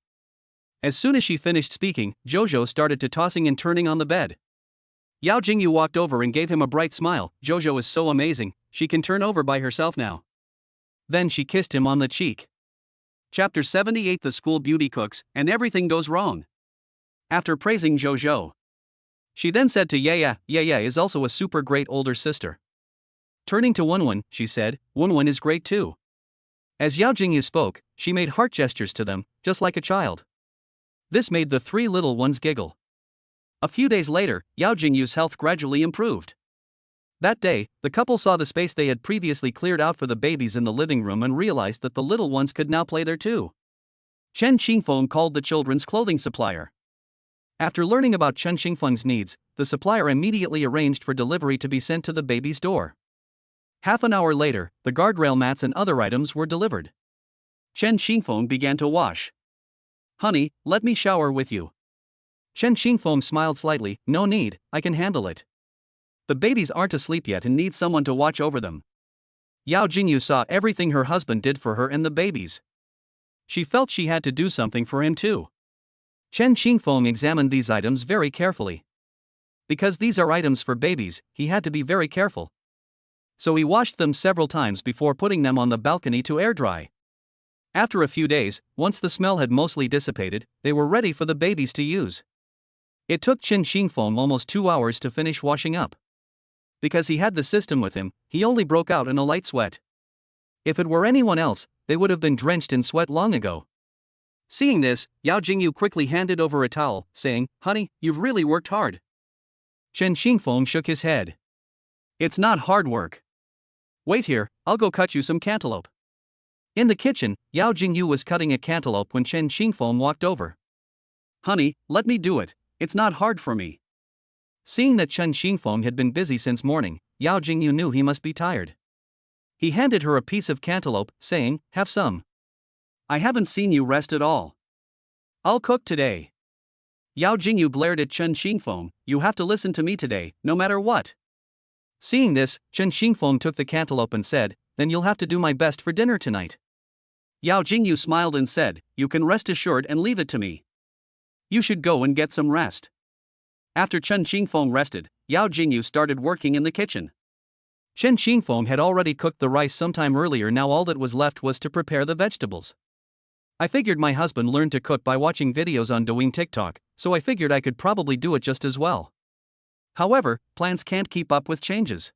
As soon as she finished speaking, Jojo started to tossing and turning on the bed. Yao Jingyu walked over and gave him a bright smile. "Jojo is so amazing, she can turn over by herself now." Then she kissed him on the cheek. Chapter 78. The school beauty cooks, and everything goes wrong. After praising Jojo, she then said to Yaya, "Yaya is also a super great older sister." Turning to Wenwen, she said, "Wenwen is great too." As Yao Jingyu spoke, she made heart gestures to them, just like a child. This made the three little ones giggle. A few days later, Yao Jingyu's health gradually improved. That day, the couple saw the space they had previously cleared out for the babies in the living room and realized that the little ones could now play there too. Chen Xingfeng called the children's clothing supplier. After learning about Chen Xingfeng's needs, the supplier immediately arranged for delivery to be sent to the baby's door. Half an hour later, the guardrail mats and other items were delivered. Chen Xingfeng began to wash. "Honey, let me shower with you." Chen Xingfeng smiled slightly. "No need, I can handle it. The babies aren't asleep yet and need someone to watch over them." Yao Jingyu saw everything her husband did for her and the babies. She felt she had to do something for him too. Chen Xingfeng examined these items very carefully. Because these are items for babies, he had to be very careful. So he washed them several times before putting them on the balcony to air dry. After a few days, once the smell had mostly dissipated, they were ready for the babies to use. It took Chen Xingfeng almost 2 hours to finish washing up. Because he had the system with him, he only broke out in a light sweat. If it were anyone else, they would have been drenched in sweat long ago. Seeing this, Yao Jingyu quickly handed over a towel, saying, "Honey, you've really worked hard." Chen Xingfeng shook his head. "It's not hard work. Wait here, I'll go cut you some cantaloupe." In the kitchen, Yao Jingyu was cutting a cantaloupe when Chen Xingfeng walked over. "Honey, let me do it, it's not hard for me." Seeing that Chen Xingfeng had been busy since morning, Yao Jingyu knew he must be tired. He handed her a piece of cantaloupe, saying, "Have some. I haven't seen you rest at all. I'll cook today." Yao Jingyu glared at Chen Xingfeng. "You have to listen to me today, no matter what." Seeing this, Chen Xingfeng took the cantaloupe and said, "Then you'll have to do my best for dinner tonight." Yao Jingyu smiled and said, "You can rest assured and leave it to me. You should go and get some rest." After Chen Xingfeng rested, Yao Jingyu started working in the kitchen. Chen Xingfeng had already cooked the rice sometime earlier. Now all that was left was to prepare the vegetables. I figured my husband learned to cook by watching videos on Douyin TikTok, so I figured I could probably do it just as well. However, plans can't keep up with changes.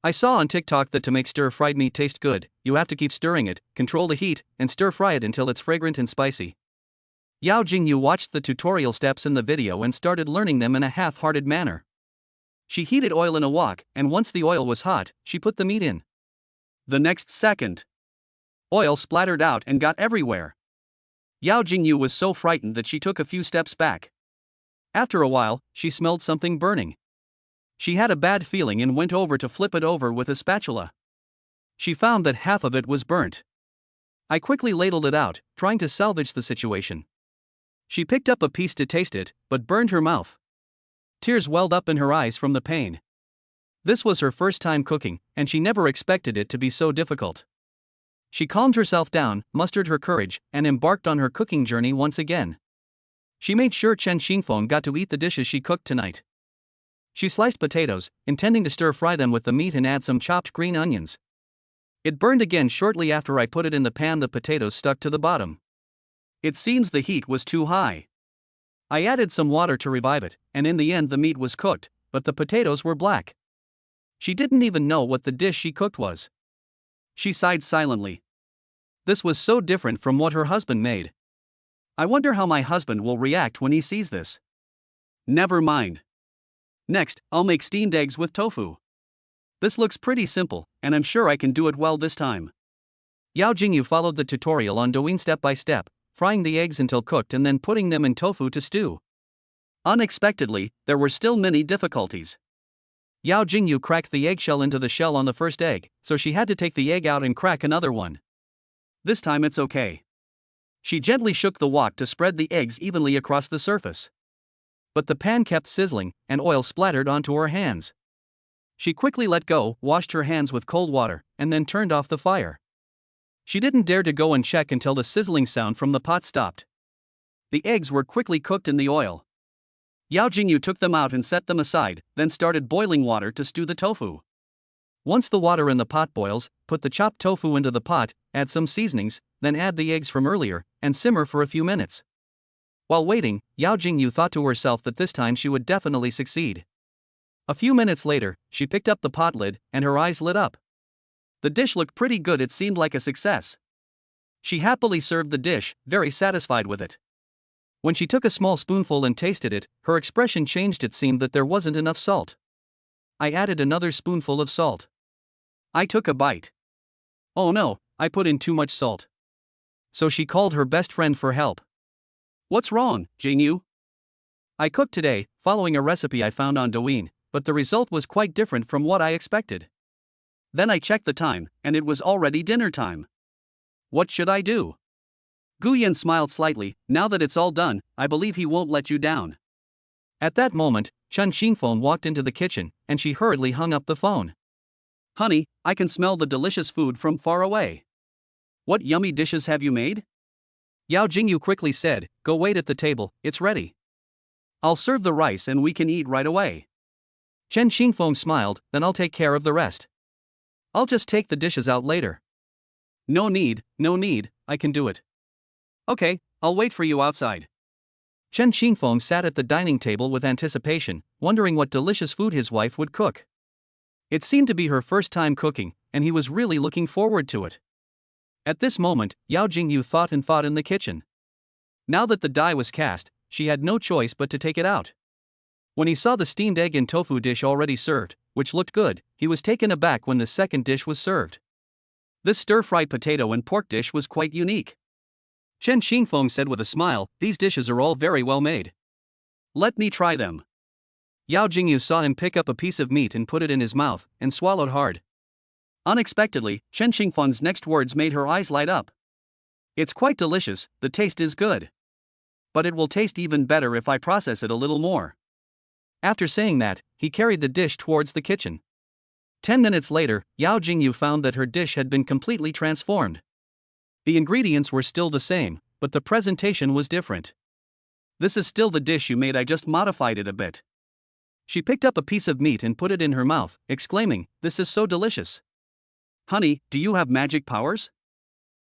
I saw on TikTok that to make stir-fried meat taste good, you have to keep stirring it, control the heat, and stir-fry it until it's fragrant and spicy. Yao Jingyu watched the tutorial steps in the video and started learning them in a half-hearted manner. She heated oil in a wok, and once the oil was hot, she put the meat in. The next second, oil splattered out and got everywhere. Yao Jingyu was so frightened that she took a few steps back. After a while, she smelled something burning. She had a bad feeling and went over to flip it over with a spatula. She found that half of it was burnt. I quickly ladled it out, trying to salvage the situation. She picked up a piece to taste it, but burned her mouth. Tears welled up in her eyes from the pain. This was her first time cooking, and she never expected it to be so difficult. She calmed herself down, mustered her courage, and embarked on her cooking journey once again. She made sure Chen Xingfeng got to eat the dishes she cooked tonight. She sliced potatoes, intending to stir-fry them with the meat and add some chopped green onions. It burned again shortly after I put it in the pan. The potatoes stuck to the bottom. It seems the heat was too high. I added some water to revive it, and in the end the meat was cooked, but the potatoes were black. She didn't even know what the dish she cooked was. She sighed silently. This was so different from what her husband made. I wonder how my husband will react when he sees this. Never mind. Next, I'll make steamed eggs with tofu. This looks pretty simple, and I'm sure I can do it well this time. Yao Jingyu followed the tutorial on Douyin step by step, frying the eggs until cooked and then putting them in tofu to stew. Unexpectedly, there were still many difficulties. Yao Jingyu cracked the eggshell into the shell on the first egg, so she had to take the egg out and crack another one. This time it's okay. She gently shook the wok to spread the eggs evenly across the surface. But the pan kept sizzling, and oil splattered onto her hands. She quickly let go, washed her hands with cold water, and then turned off the fire. She didn't dare to go and check until the sizzling sound from the pot stopped. The eggs were quickly cooked in the oil. Yao Jingyu took them out and set them aside, then started boiling water to stew the tofu. Once the water in the pot boils, put the chopped tofu into the pot, add some seasonings, then add the eggs from earlier, and simmer for a few minutes. While waiting, Yao Jingyu thought to herself that this time she would definitely succeed. A few minutes later, she picked up the pot lid, and her eyes lit up. The dish looked pretty good. It seemed like a success. She happily served the dish, very satisfied with it. When she took a small spoonful and tasted it, her expression changed. It seemed that there wasn't enough salt. I added another spoonful of salt. I took a bite. Oh no, I put in too much salt. So she called her best friend for help. What's wrong, Jingyu? I cooked today, following a recipe I found on Douyin, but the result was quite different from what I expected. Then I checked the time, and it was already dinner time. What should I do? Guyan smiled slightly. Now that it's all done, I believe he won't let you down. At that moment, Chen Xingfeng walked into the kitchen, and she hurriedly hung up the phone. Honey, I can smell the delicious food from far away. What yummy dishes have you made? Yao Jingyu quickly said, go wait at the table, it's ready. I'll serve the rice and we can eat right away. Chen Xingfeng smiled, then I'll take care of the rest. I'll just take the dishes out later. No need, I can do it. Okay, I'll wait for you outside. Chen Xingfeng sat at the dining table with anticipation, wondering what delicious food his wife would cook. It seemed to be her first time cooking, and he was really looking forward to it. At this moment, Yao Jingyu thought and fought in the kitchen. Now that the die was cast, she had no choice but to take it out. When he saw the steamed egg and tofu dish already served, which looked good, he was taken aback when the second dish was served. This stir-fried potato and pork dish was quite unique. Chen Xingfeng said with a smile, these dishes are all very well made. Let me try them. Yao Jingyu saw him pick up a piece of meat and put it in his mouth, and swallowed hard. Unexpectedly, Chen Xingfeng's next words made her eyes light up. It's quite delicious, the taste is good. But it will taste even better if I process it a little more. After saying that, he carried the dish towards the kitchen. 10 minutes later, Yao Jingyu found that her dish had been completely transformed. The ingredients were still the same, but the presentation was different. This is still the dish you made, I just modified it a bit. She picked up a piece of meat and put it in her mouth, exclaiming, "This is so delicious. Honey, do you have magic powers?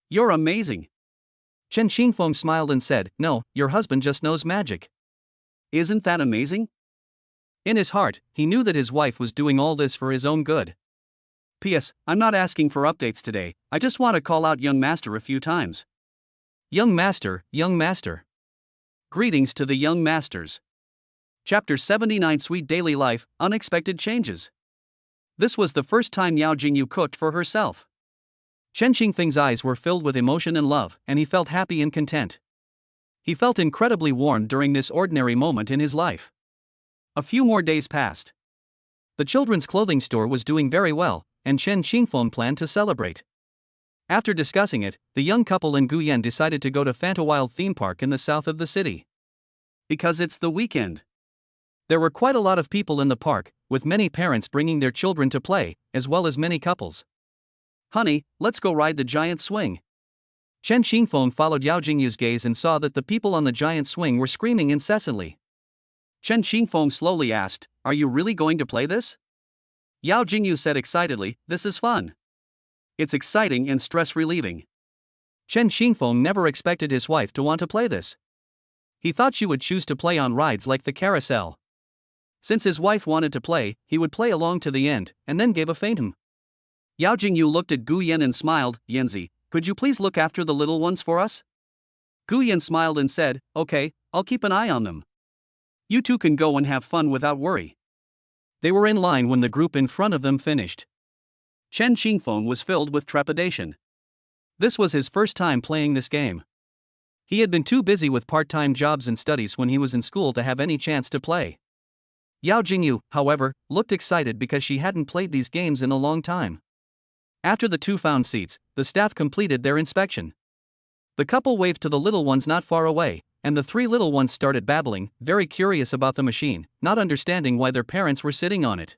You're amazing." Chen Xingfeng smiled and said, "No, your husband just knows magic." Isn't that amazing? In his heart, he knew that his wife was doing all this for his own good. P.S. I'm not asking for updates today, I just want to call out young master a few times. Young master, young master. Greetings to the young masters. Chapter 79 Sweet Daily Life, Unexpected Changes. This was the first time Yao Jingyu cooked for herself. Chen Xingfeng's eyes were filled with emotion and love, and he felt happy and content. He felt incredibly warm during this ordinary moment in his life. A few more days passed. The children's clothing store was doing very well, and Chen Xingfeng planned to celebrate. After discussing it, the young couple and Gu Yan decided to go to Fantawild theme park in the south of the city. Because it's the weekend. There were quite a lot of people in the park, with many parents bringing their children to play, as well as many couples. Honey, let's go ride the giant swing. Chen Xingfeng followed Yao Jingyu's gaze and saw that the people on the giant swing were screaming incessantly. Chen Xingfeng slowly asked, "Are you really going to play this?" Yao Jingyu said excitedly, "This is fun. It's exciting and stress-relieving." Chen Xingfeng never expected his wife to want to play this. He thought she would choose to play on rides like the carousel. Since his wife wanted to play, he would play along to the end, and then gave a faintum. Yao Jingyu looked at Gu Yan and smiled, "Yanzi, could you please look after the little ones for us?" Gu Yan smiled and said, "Okay, I'll keep an eye on them. You two can go and have fun without worry." They were in line when the group in front of them finished. Chen Xingfeng was filled with trepidation. This was his first time playing this game. He had been too busy with part-time jobs and studies when he was in school to have any chance to play. Yao Jingyu, however, looked excited because she hadn't played these games in a long time. After the two found seats, the staff completed their inspection. The couple waved to the little ones not far away, and the three little ones started babbling, very curious about the machine, not understanding why their parents were sitting on it.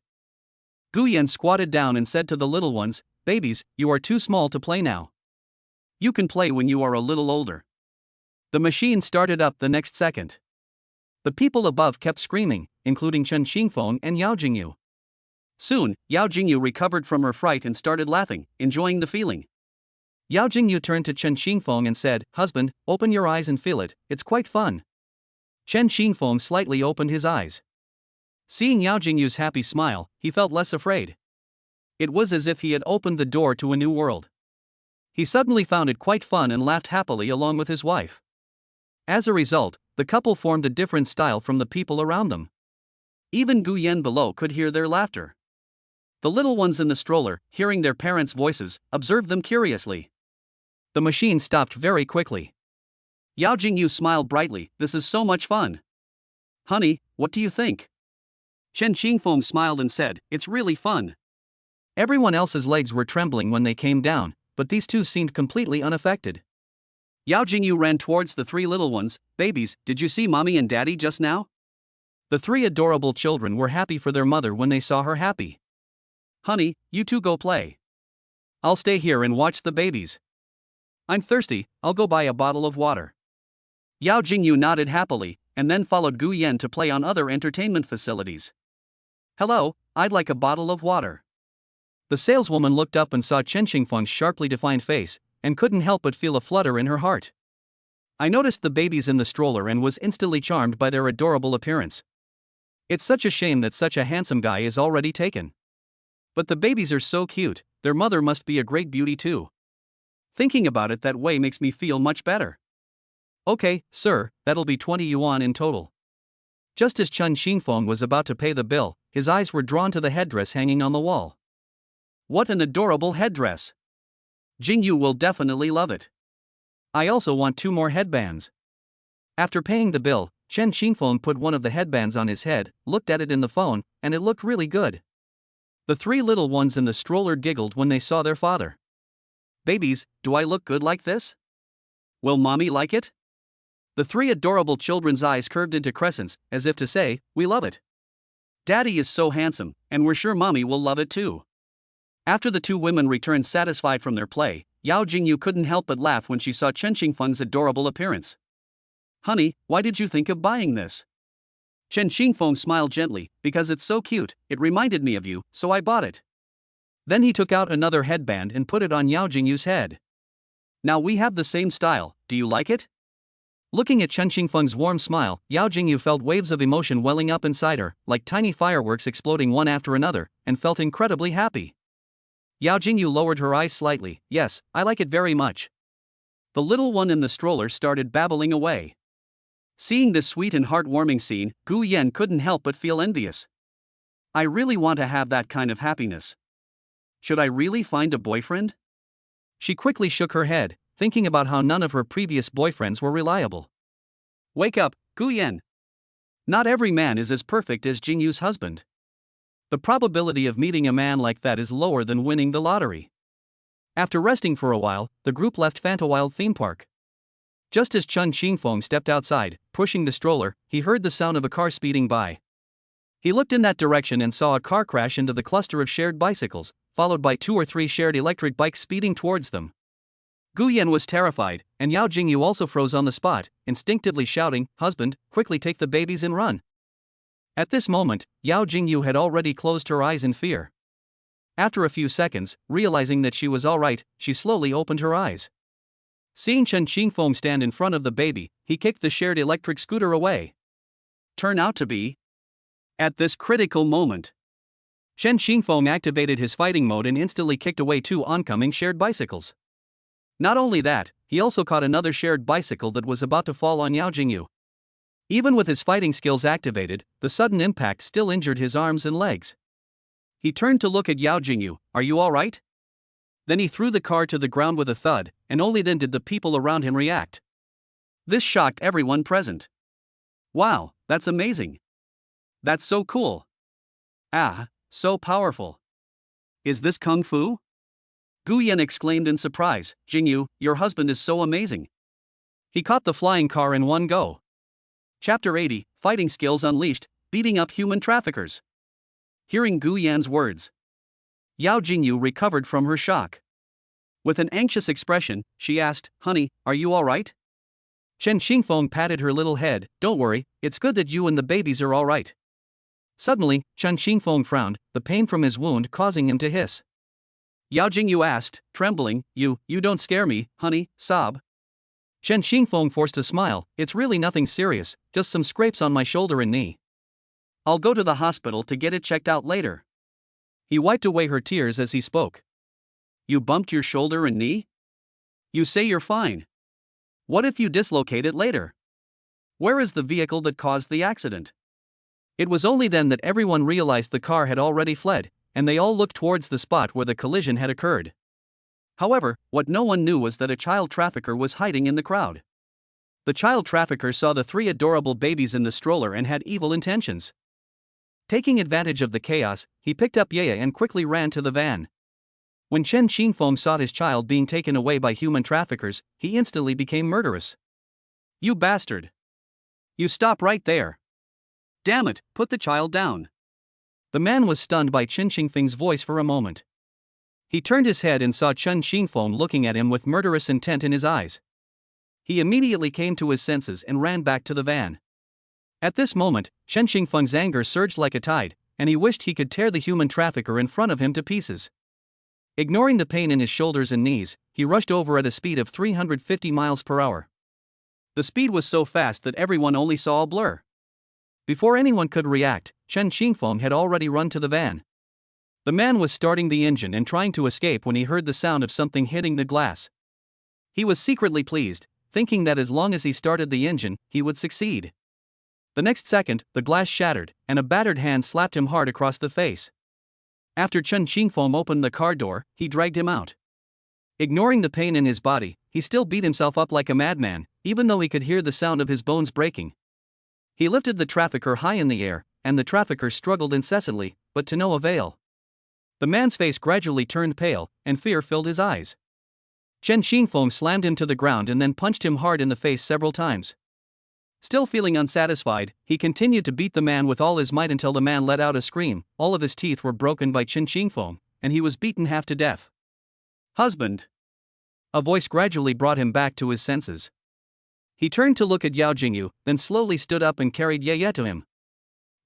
Gu Yan squatted down and said to the little ones, "Babies, you are too small to play now. You can play when you are a little older." The machine started up the next second. The people above kept screaming, including Chen Xingfeng and Yao Jingyu. Soon, Yao Jingyu recovered from her fright and started laughing, enjoying the feeling. Yao Jingyu turned to Chen Xingfeng and said, "Husband, open your eyes and feel it, it's quite fun." Chen Xingfeng slightly opened his eyes. Seeing Yao Jingyu's happy smile, he felt less afraid. It was as if he had opened the door to a new world. He suddenly found it quite fun and laughed happily along with his wife. As a result, the couple formed a different style from the people around them. Even Gu Yan below could hear their laughter. The little ones in the stroller, hearing their parents' voices, observed them curiously. The machine stopped very quickly. Yao Jingyu smiled brightly, "This is so much fun. Honey, what do you think?" Chen Xingfeng smiled and said, "It's really fun." Everyone else's legs were trembling when they came down, but these two seemed completely unaffected. Yao Jingyu ran towards the three little ones. "Babies, did you see mommy and daddy just now?" The three adorable children were happy for their mother when they saw her happy. "Honey, you two go play. I'll stay here and watch the babies. I'm thirsty, I'll go buy a bottle of water." Yao Jingyu nodded happily, and then followed Gu Yan to play on other entertainment facilities. "Hello, I'd like a bottle of water." The saleswoman looked up and saw Chen Xingfeng's sharply defined face, and couldn't help but feel a flutter in her heart. "I noticed the babies in the stroller and was instantly charmed by their adorable appearance. It's such a shame that such a handsome guy is already taken. But the babies are so cute, their mother must be a great beauty too. Thinking about it that way makes me feel much better. Okay, sir, that'll be 20 yuan in total." Just as Chen Xingfeng was about to pay the bill, his eyes were drawn to the headdress hanging on the wall. What an adorable headdress! Jingyu will definitely love it. I also want 2 more headbands. After paying the bill, Chen Xingfeng put one of the headbands on his head, looked at it in the phone, and it looked really good. The 3 little ones in the stroller giggled when they saw their father. "Babies, do I look good like this? Will mommy like it?" The 3 adorable children's eyes curved into crescents, as if to say, "We love it. Daddy is so handsome, and we're sure mommy will love it too." After the 2 women returned satisfied from their play, Yao Jingyu couldn't help but laugh when she saw Chen Xingfeng's adorable appearance. "Honey, why did you think of buying this?" Chen Xingfeng smiled gently, because it's so cute, it reminded me of you, so I bought it. Then he took out another headband and put it on Yao Jingyu's head. Now we have the same style, do you like it? Looking at Chen Xingfeng's warm smile, Yao Jingyu felt waves of emotion welling up inside her, like tiny fireworks exploding one after another, and felt incredibly happy. Yao Jingyu lowered her eyes slightly. Yes, I like it very much. The little one in the stroller started babbling away. Seeing this sweet and heartwarming scene, Gu Yan couldn't help but feel envious. I really want to have that kind of happiness. Should I really find a boyfriend? She quickly shook her head, thinking about how none of her previous boyfriends were reliable. Wake up, Gu Yan. Not every man is as perfect as Jingyu's husband. The probability of meeting a man like that is lower than winning the lottery. After resting for a while, the group left Fantawild theme park. Just as Chen Xingfeng stepped outside, pushing the stroller, he heard the sound of a car speeding by. He looked in that direction and saw a car crash into the cluster of shared bicycles, followed by 2 or 3 shared electric bikes speeding towards them. Gu Yan was terrified, and Yao Jingyu also froze on the spot, instinctively shouting, "Husband, quickly take the babies and run." At this moment, Yao Jingyu had already closed her eyes in fear. After a few seconds, realizing that she was alright, she slowly opened her eyes. Seeing Chen Xingfeng stand in front of the baby, he kicked the shared electric scooter away. Turn out to be. At this critical moment, Chen Xingfeng activated his fighting mode and instantly kicked away 2 oncoming shared bicycles. Not only that, he also caught another shared bicycle that was about to fall on Yao Jingyu. Even with his fighting skills activated, the sudden impact still injured his arms and legs. He turned to look at Yao Jingyu. Are you alright? Then he threw the car to the ground with a thud, and only then did the people around him react. This shocked everyone present. Wow, that's amazing. That's so cool. Ah, so powerful. Is this kung fu? Gu Yan exclaimed in surprise. Jingyu, your husband is so amazing. He caught the flying car in one go. Chapter 80, Fighting Skills Unleashed, Beating Up Human Traffickers. Hearing Gu Yan's words, Yao Jingyu recovered from her shock. With an anxious expression, she asked, "Honey, are you alright?" Chen Xingfeng patted her little head. Don't worry, it's good that you and the babies are alright. Suddenly, Chen Xingfeng frowned, the pain from his wound causing him to hiss. Yao Jingyu asked, trembling, You don't scare me, honey, sob. Chen Xingfeng forced a smile. It's really nothing serious, just some scrapes on my shoulder and knee. I'll go to the hospital to get it checked out later. He wiped away her tears as he spoke. You bumped your shoulder and knee? You say you're fine. What if you dislocate it later? Where is the vehicle that caused the accident? It was only then that everyone realized the car had already fled, and they all looked towards the spot where the collision had occurred. However, what no one knew was that a child trafficker was hiding in the crowd. The child trafficker saw the 3 adorable babies in the stroller and had evil intentions. Taking advantage of the chaos, he picked up Yaya and quickly ran to the van. When Chen Xingfeng saw his child being taken away by human traffickers, he instantly became murderous. You bastard! You stop right there! Damn it, put the child down! The man was stunned by Chen Xingfeng's voice for a moment. He turned his head and saw Chen Xingfeng looking at him with murderous intent in his eyes. He immediately came to his senses and ran back to the van. At this moment, Chen Xingfeng's anger surged like a tide, and he wished he could tear the human trafficker in front of him to pieces. Ignoring the pain in his shoulders and knees, he rushed over at a speed of 350 miles per hour. The speed was so fast that everyone only saw a blur. Before anyone could react, Chen Xingfeng had already run to the van. The man was starting the engine and trying to escape when he heard the sound of something hitting the glass. He was secretly pleased, thinking that as long as he started the engine, he would succeed. The next second, the glass shattered, and a battered hand slapped him hard across the face. After Chen Xingfeng opened the car door, he dragged him out. Ignoring the pain in his body, he still beat himself up like a madman, even though he could hear the sound of his bones breaking. He lifted the trafficker high in the air, and the trafficker struggled incessantly, but to no avail. The man's face gradually turned pale, and fear filled his eyes. Chen Xingfeng slammed him to the ground and then punched him hard in the face several times. Still feeling unsatisfied, he continued to beat the man with all his might until the man let out a scream. All of his teeth were broken by Chen Xingfeng, and he was beaten half to death. Husband! A voice gradually brought him back to his senses. He turned to look at Yao Jingyu, then slowly stood up and carried Yeye to him.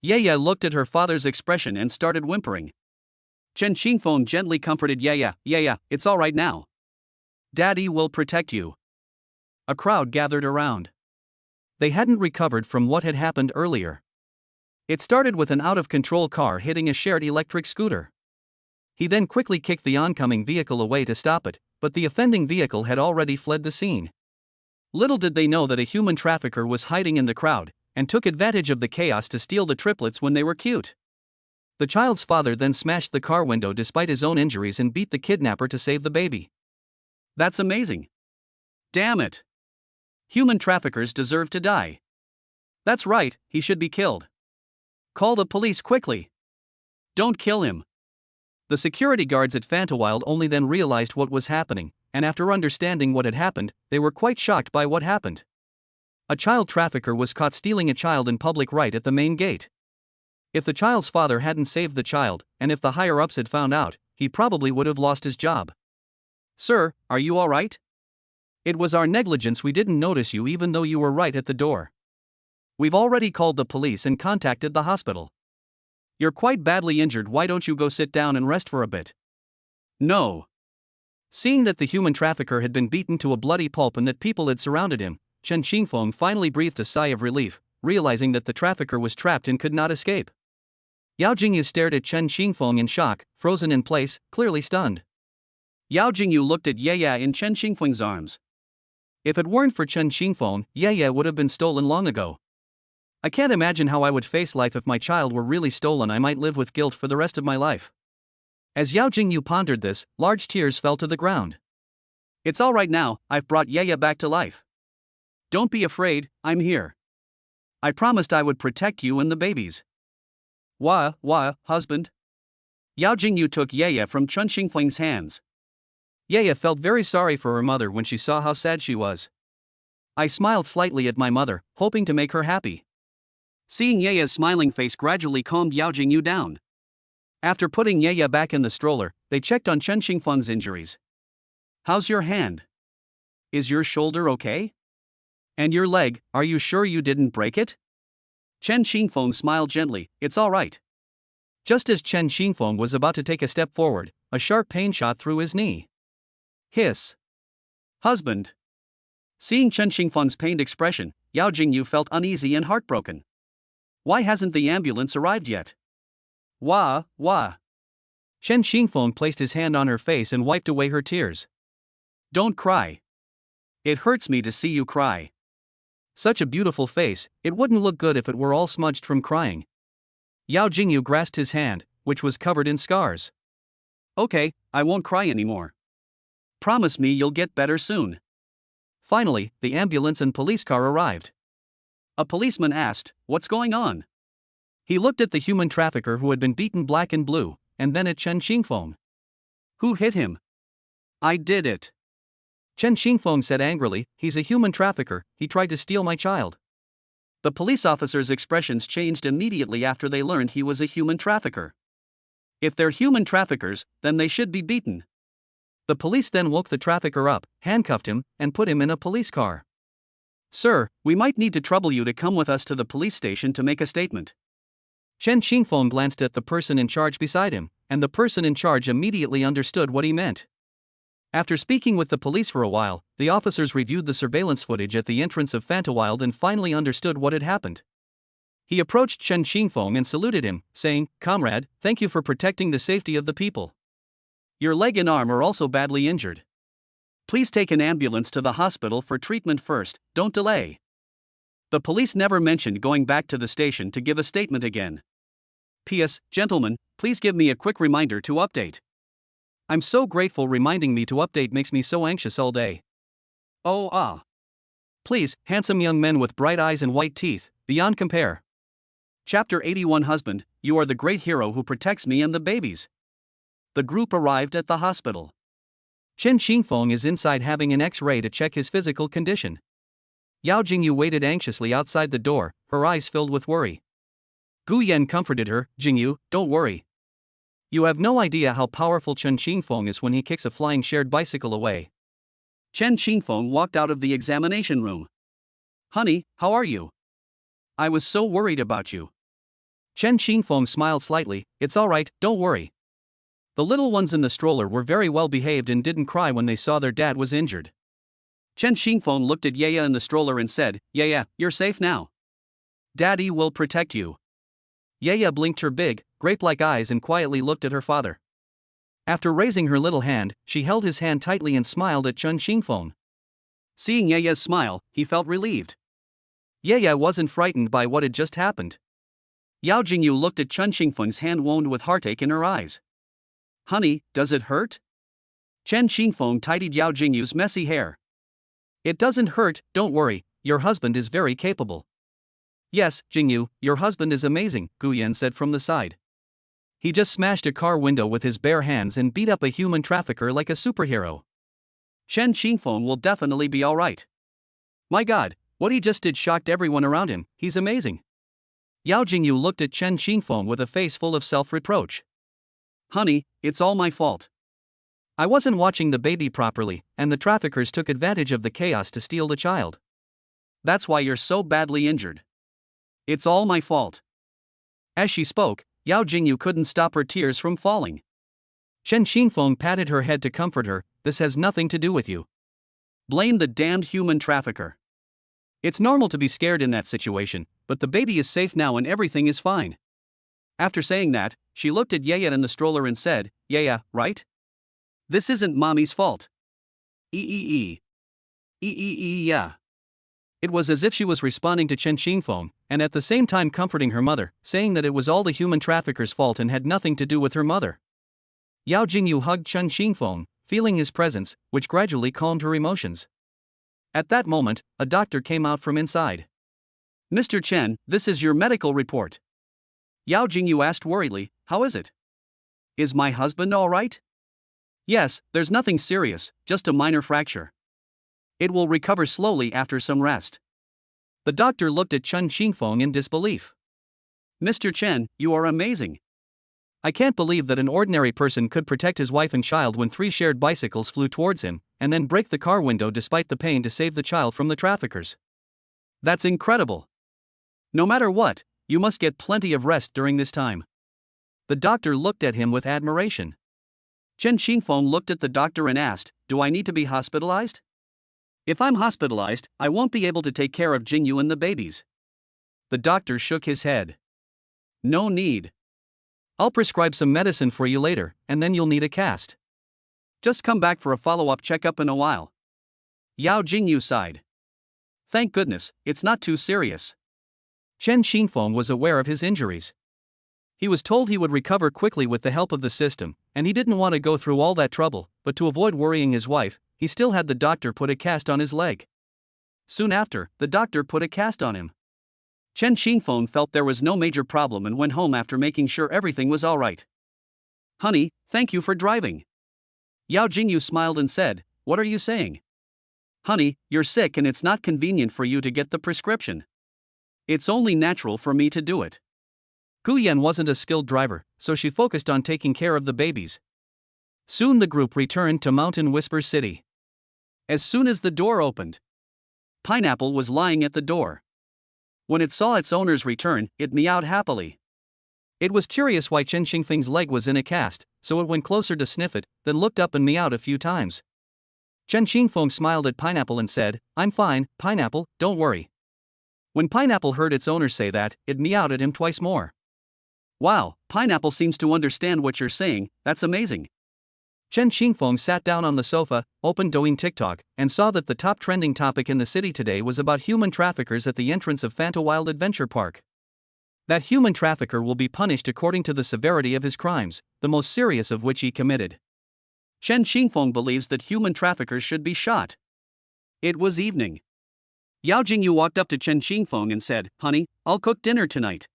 Yaya looked at her father's expression and started whimpering. Chen Qingfeng gently comforted Yaya. Yaya, it's all right now. Daddy will protect you. A crowd gathered around. They hadn't recovered from what had happened earlier. It started with an out-of-control car hitting a shared electric scooter. He then quickly kicked the oncoming vehicle away to stop it, but the offending vehicle had already fled the scene. Little did they know that a human trafficker was hiding in the crowd, and took advantage of the chaos to steal the triplets when they were cute. The child's father then smashed the car window despite his own injuries and beat the kidnapper to save the baby. That's amazing. Damn it. Human traffickers deserve to die. That's right, he should be killed. Call the police quickly. Don't kill him. The security guards at Fantawild only then realized what was happening, and after understanding what had happened, they were quite shocked by what happened. A child trafficker was caught stealing a child in public right at the main gate. If the child's father hadn't saved the child, and if the higher-ups had found out, he probably would have lost his job. Sir, are you all right? It was our negligence, we didn't notice you even though you were right at the door. We've already called the police and contacted the hospital. You're quite badly injured, why don't you go sit down and rest for a bit? No. Seeing that the human trafficker had been beaten to a bloody pulp and that people had surrounded him, Chen Qingfeng finally breathed a sigh of relief, realizing that the trafficker was trapped and could not escape. Yao Jingyu stared at Chen Qingfeng in shock, frozen in place, clearly stunned. Yao Jingyu looked at Yaya in Chen Qingfeng's arms. If it weren't for Chen Qingfeng, Yaya would have been stolen long ago. I can't imagine how I would face life if my child were really stolen. I might live with guilt for the rest of my life. As Yao Jingyu pondered this, large tears fell to the ground. It's all right now, I've brought Yaya back to life. Don't be afraid, I'm here. I promised I would protect you and the babies. Wah, husband. Yao Jingyu took Yaya from Chen Qingfeng's hands. Yaya felt very sorry for her mother when she saw how sad she was. I smiled slightly at my mother, hoping to make her happy. Seeing Yaya's smiling face gradually calmed Yao Jingyu down. After putting Yaya back in the stroller, they checked on Chen Qingfeng's injuries. How's your hand? Is your shoulder okay? And your leg, are you sure you didn't break it? Chen Qingfeng smiled gently, it's all right. Just as Chen Qingfeng was about to take a step forward, a sharp pain shot through his knee. Hiss. Husband. Seeing Chen Qingfeng's pained expression, Yao Jingyu felt uneasy and heartbroken. Why hasn't the ambulance arrived yet? Wah. Chen Qingfeng placed his hand on her face and wiped away her tears. Don't cry. It hurts me to see you cry. Such a beautiful face, it wouldn't look good if it were all smudged from crying. Yao Jingyu grasped his hand, which was covered in scars. Okay, I won't cry anymore. Promise me you'll get better soon. Finally, the ambulance and police car arrived. A policeman asked, what's going on? He looked at the human trafficker who had been beaten black and blue, and then at Chen Qingfeng. Who hit him? I did it. Chen Qingfeng said angrily, he's a human trafficker, he tried to steal my child. The police officer's expressions changed immediately after they learned he was a human trafficker. If they're human traffickers, then they should be beaten. The police then woke the trafficker up, handcuffed him, and put him in a police car. Sir, we might need to trouble you to come with us to the police station to make a statement. Chen Qingfeng glanced at the person in charge beside him, and the person in charge immediately understood what he meant. After speaking with the police for a while, the officers reviewed the surveillance footage at the entrance of Fantawild and finally understood what had happened. He approached Chen Qingfeng and saluted him, saying, Comrade, thank you for protecting the safety of the people. Your leg and arm are also badly injured. Please take an ambulance to the hospital for treatment first, don't delay. The police never mentioned going back to the station to give a statement again. P.S. Gentlemen, please give me a quick reminder to update. I'm so grateful, reminding me to update makes me so anxious all day. Oh. Please, handsome young men with bright eyes and white teeth, beyond compare. Chapter 81 Husband, you are the great hero who protects me and the babies. The group arrived at the hospital. Chen Qingfeng is inside having an X-ray to check his physical condition. Yao Jingyu waited anxiously outside the door, her eyes filled with worry. Gu Yan comforted her, Jingyu, don't worry. You have no idea how powerful Chen Qingfeng is when he kicks a flying shared bicycle away. Chen Qingfeng walked out of the examination room. Honey, how are you? I was so worried about you. Chen Xingfeng smiled slightly. It's alright, don't worry. The little ones in the stroller were very well behaved and didn't cry when they saw their dad was injured. Chen Xingfeng looked at Yaya in the stroller and said, Yaya, you're safe now. Daddy will protect you. Yaya blinked her big, grape-like eyes and quietly looked at her father. After raising her little hand, she held his hand tightly and smiled at Chen Xingfeng. Seeing Yaya's smile, he felt relieved. Yaya wasn't frightened by what had just happened. Yao Jingyu looked at Chen Xingfeng's hand wound with heartache in her eyes. Honey, does it hurt? Chen Xingfeng tidied Yao Jingyu's messy hair. It doesn't hurt, don't worry, your husband is very capable. Yes, Jingyu, your husband is amazing, Guyan said from the side. He just smashed a car window with his bare hands and beat up a human trafficker like a superhero. Chen Xingfeng will definitely be alright. My god, what he just did shocked everyone around him, he's amazing. Yao Jingyu looked at Chen Xingfeng with a face full of self-reproach. Honey, it's all my fault. I wasn't watching the baby properly, and the traffickers took advantage of the chaos to steal the child. That's why you're so badly injured. It's all my fault. As she spoke, Yao Jingyu couldn't stop her tears from falling. Chen Xingfeng patted her head to comfort her. This has nothing to do with you. Blame the damned human trafficker. It's normal to be scared in that situation, but the baby is safe now and everything is fine. After saying that, she looked at Yaya in the stroller and said, Yaya, right? This isn't mommy's fault. Yeah. It was as if she was responding to Chen Xingfeng, and at the same time comforting her mother, saying that it was all the human trafficker's fault and had nothing to do with her mother. Yao Jingyu hugged Chen Xingfeng, feeling his presence, which gradually calmed her emotions. At that moment, a doctor came out from inside. Mr. Chen, this is your medical report. Yao Jingyu asked worriedly, how is it? Is my husband all right? Yes, there's nothing serious, just a minor fracture. It will recover slowly after some rest. The doctor looked at Chen Xingfeng in disbelief. Mr. Chen, you are amazing. I can't believe that an ordinary person could protect his wife and child when 3 shared bicycles flew towards him, and then break the car window despite the pain to save the child from the traffickers. That's incredible. No matter what, you must get plenty of rest during this time. The doctor looked at him with admiration. Chen Xingfeng looked at the doctor and asked, do I need to be hospitalized? If I'm hospitalized, I won't be able to take care of Jingyu and the babies. The doctor shook his head. No need. I'll prescribe some medicine for you later, and then you'll need a cast. Just come back for a follow-up checkup in a while. Yao Jingyu sighed. Thank goodness, it's not too serious. Chen Xingfeng was aware of his injuries. He was told he would recover quickly with the help of the system, and he didn't want to go through all that trouble, but to avoid worrying his wife, he still had the doctor put a cast on his leg. Soon after, the doctor put a cast on him. Chen Xingfeng felt there was no major problem and went home after making sure everything was alright. Honey, thank you for driving. Yao Jingyu smiled and said, what are you saying? Honey, you're sick and it's not convenient for you to get the prescription. It's only natural for me to do it. Guyan wasn't a skilled driver, so she focused on taking care of the babies. Soon the group returned to Mountain Whisper City. As soon as the door opened, Pineapple was lying at the door. When it saw its owner's return, it meowed happily. It was curious why Chen Xingfeng's leg was in a cast, so it went closer to sniff it, then looked up and meowed a few times. Chen Xingfeng smiled at Pineapple and said, I'm fine, Pineapple, don't worry. When Pineapple heard its owner say that, it meowed at him twice more. Wow, Pineapple seems to understand what you're saying, that's amazing. Chen Xingfeng sat down on the sofa, opened Douyin TikTok, and saw that the top trending topic in the city today was about human traffickers at the entrance of Fantawild Adventure Park. That human trafficker will be punished according to the severity of his crimes, the most serious of which he committed. Chen Xingfeng believes that human traffickers should be shot. It was evening. Yao Jingyu walked up to Chen Xingfeng and said, Honey, I'll cook dinner tonight.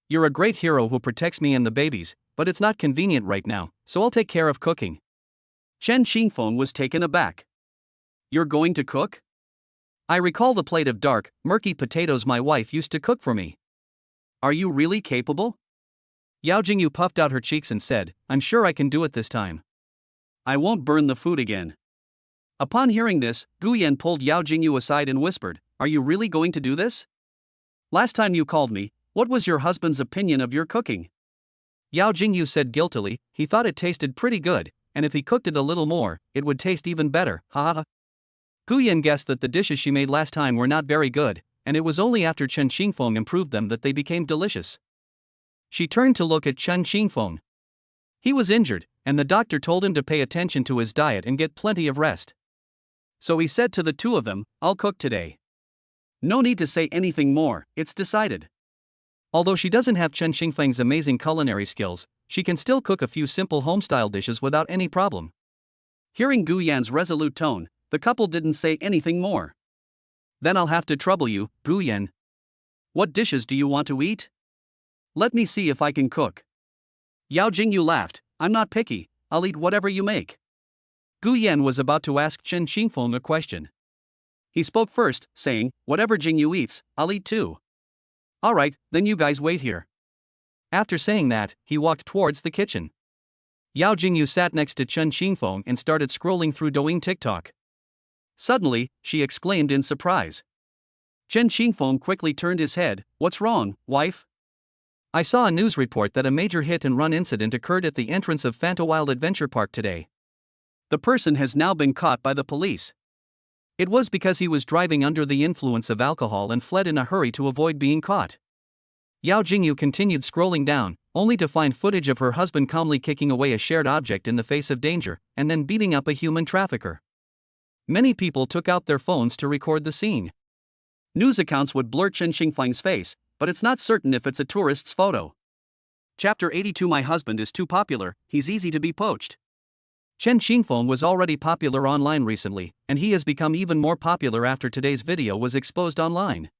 You're a great hero who protects me and the babies, but it's not convenient right now, so I'll take care of cooking. Chen Xingfeng was taken aback. You're going to cook? I recall the plate of dark, murky potatoes my wife used to cook for me. Are you really capable? Yao Jingyu puffed out her cheeks and said, I'm sure I can do it this time. I won't burn the food again. Upon hearing this, Guyan pulled Yao Jingyu aside and whispered, Are you really going to do this? Last time you called me, What was your husband's opinion of your cooking? Yao Jingyu said guiltily, he thought it tasted pretty good, and if he cooked it a little more, it would taste even better, haha. Gu Yan guessed that the dishes she made last time were not very good, and it was only after Chen Xingfeng improved them that they became delicious. She turned to look at Chen Xingfeng. He was injured, and the doctor told him to pay attention to his diet and get plenty of rest. So he said to the two of them, I'll cook today. No need to say anything more, it's decided. Although she doesn't have Chen Xingfeng's amazing culinary skills, she can still cook a few simple home-style dishes without any problem. Hearing Gu Yan's resolute tone, the couple didn't say anything more. Then I'll have to trouble you, Gu Yan. What dishes do you want to eat? Let me see if I can cook. Yao Jingyu laughed, I'm not picky, I'll eat whatever you make. Gu Yan was about to ask Chen Xingfeng a question. He spoke first, saying, whatever Jingyu eats, I'll eat too. Alright, then you guys wait here. After saying that, he walked towards the kitchen. Yao Jingyu sat next to Chen Xingfeng and started scrolling through Douyin TikTok. Suddenly, she exclaimed in surprise. Chen Xingfeng quickly turned his head, what's wrong, wife? I saw a news report that a major hit-and-run incident occurred at the entrance of Fantawild Adventure Park today. The person has now been caught by the police. It was because he was driving under the influence of alcohol and fled in a hurry to avoid being caught. Yao Jingyu continued scrolling down, only to find footage of her husband calmly kicking away a shared object in the face of danger, and then beating up a human trafficker. Many people took out their phones to record the scene. News accounts would blur Chen Xingfeng's face, but it's not certain if it's a tourist's photo. Chapter 82. My husband is too popular, he's easy to be poached. Chen Xingfeng was already popular online recently, and he has become even more popular after today's video was exposed online.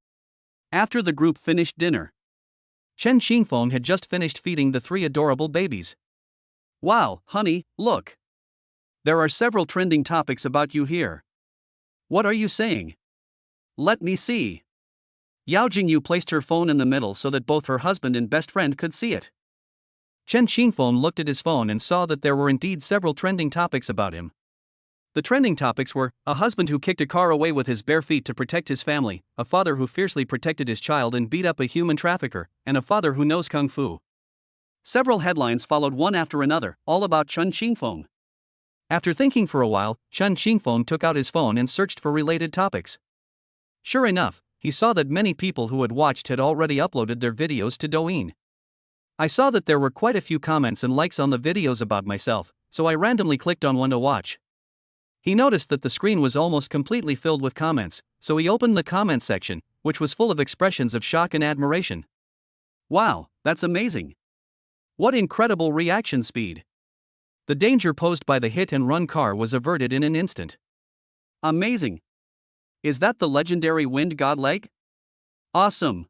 After the group finished dinner, Chen Xingfeng had just finished feeding the 3 adorable babies. Wow, honey, look. There are several trending topics about you here. What are you saying? Let me see. Yao Jingyu placed her phone in the middle so that both her husband and best friend could see it. Chen Xingfeng looked at his phone and saw that there were indeed several trending topics about him. The trending topics were, a husband who kicked a car away with his bare feet to protect his family, a father who fiercely protected his child and beat up a human trafficker, and a father who knows kung fu. Several headlines followed one after another, all about Chen Xingfeng. After thinking for a while, Chen Xingfeng took out his phone and searched for related topics. Sure enough, he saw that many people who had watched had already uploaded their videos to Douyin. I saw that there were quite a few comments and likes on the videos about myself, so I randomly clicked on one to watch. He noticed that the screen was almost completely filled with comments, so he opened the comments section, which was full of expressions of shock and admiration. Wow, that's amazing. What incredible reaction speed. The danger posed by the hit-and-run car was averted in an instant. Amazing. Is that the legendary Wind God leg? Awesome.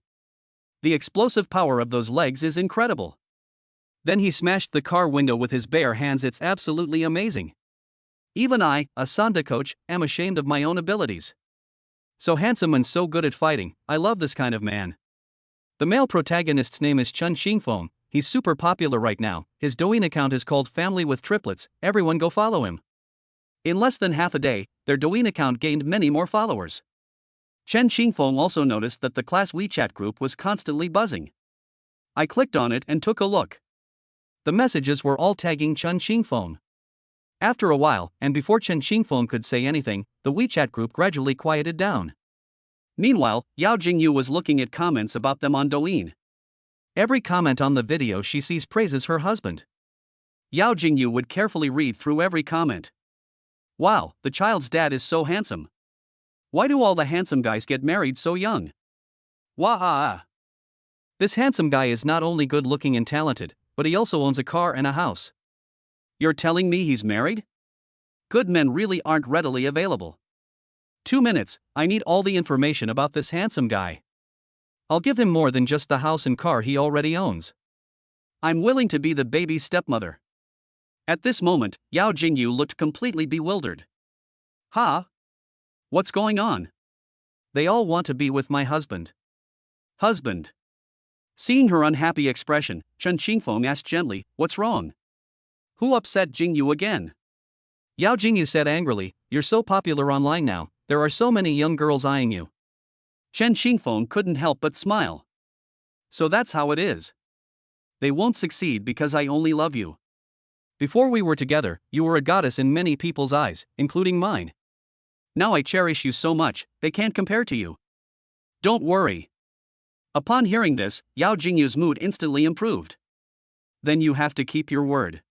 The explosive power of those legs is incredible. Then he smashed the car window with his bare hands. It's absolutely amazing. Even I, a Sanda coach, am ashamed of my own abilities. So handsome and so good at fighting, I love this kind of man. The male protagonist's name is Chen Xingfeng, he's super popular right now, his Douyin account is called Family with Triplets, everyone go follow him. In less than half a day, their Douyin account gained many more followers. Chen Xingfeng also noticed that the class WeChat group was constantly buzzing. I clicked on it and took a look. The messages were all tagging Chen Xingfeng. After a while, and before Chen Xingfeng could say anything, the WeChat group gradually quieted down. Meanwhile, Yao Jingyu was looking at comments about them on Douyin. Every comment on the video she sees praises her husband. Yao Jingyu would carefully read through every comment. Wow, the child's dad is so handsome. Why do all the handsome guys get married so young? Wah. This handsome guy is not only good looking and talented, but he also owns a car and a house. You're telling me he's married? Good men really aren't readily available. 2 minutes, I need all the information about this handsome guy. I'll give him more than just the house and car he already owns. I'm willing to be the baby's stepmother. At this moment, Yao Jingyu looked completely bewildered. Huh? What's going on? They all want to be with my husband. Husband. Seeing her unhappy expression, Chen Xingfeng asked gently, what's wrong? Who upset Jingyu again? Yao Jingyu said angrily, you're so popular online now, there are so many young girls eyeing you. Chen Xingfeng couldn't help but smile. So that's how it is. They won't succeed because I only love you. Before we were together, you were a goddess in many people's eyes, including mine. Now I cherish you so much, they can't compare to you. Don't worry. Upon hearing this, Yao Jingyu's mood instantly improved. Then you have to keep your word.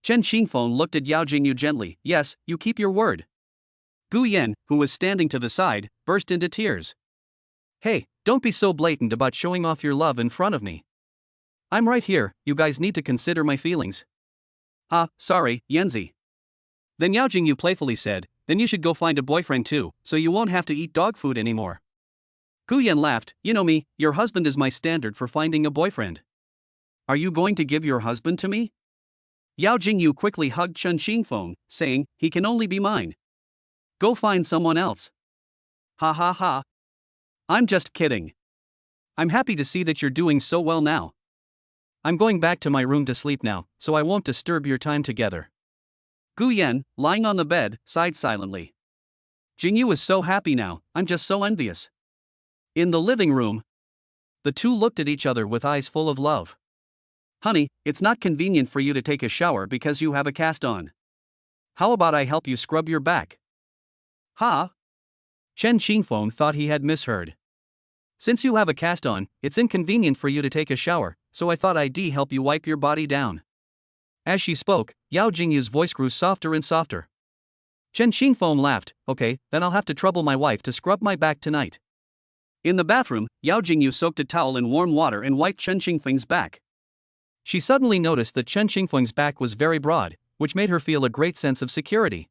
Chen Xingfeng looked at Yao Jingyu gently. Yes, you keep your word. Gu Yan, who was standing to the side, burst into tears. Hey, don't be so blatant about showing off your love in front of me. I'm right here, you guys need to consider my feelings. Sorry, Yanzi. Then Yao Jingyu playfully said, then you should go find a boyfriend too, so you won't have to eat dog food anymore. Gu Yan laughed. You know me, your husband is my standard for finding a boyfriend. Are you going to give your husband to me? Yao Jingyu quickly hugged Chen Xingfeng, saying, he can only be mine. Go find someone else. Ha ha ha. I'm just kidding. I'm happy to see that you're doing so well now. I'm going back to my room to sleep now, so I won't disturb your time together. Gu Yan, lying on the bed, sighed silently. Jingyu is so happy now, I'm just so envious. In the living room, the two looked at each other with eyes full of love. Honey, it's not convenient for you to take a shower because you have a cast on. How about I help you scrub your back? Ha? Chen Xingfeng thought he had misheard. Since you have a cast on, it's inconvenient for you to take a shower, so I thought I'd help you wipe your body down. As she spoke, Yao Jingyu's voice grew softer and softer. Chen Xingfeng laughed. Okay, then I'll have to trouble my wife to scrub my back tonight. In the bathroom, Yao Jingyu soaked a towel in warm water and wiped Chen Xingfeng's back. She suddenly noticed that Chen Xingfeng's back was very broad, which made her feel a great sense of security.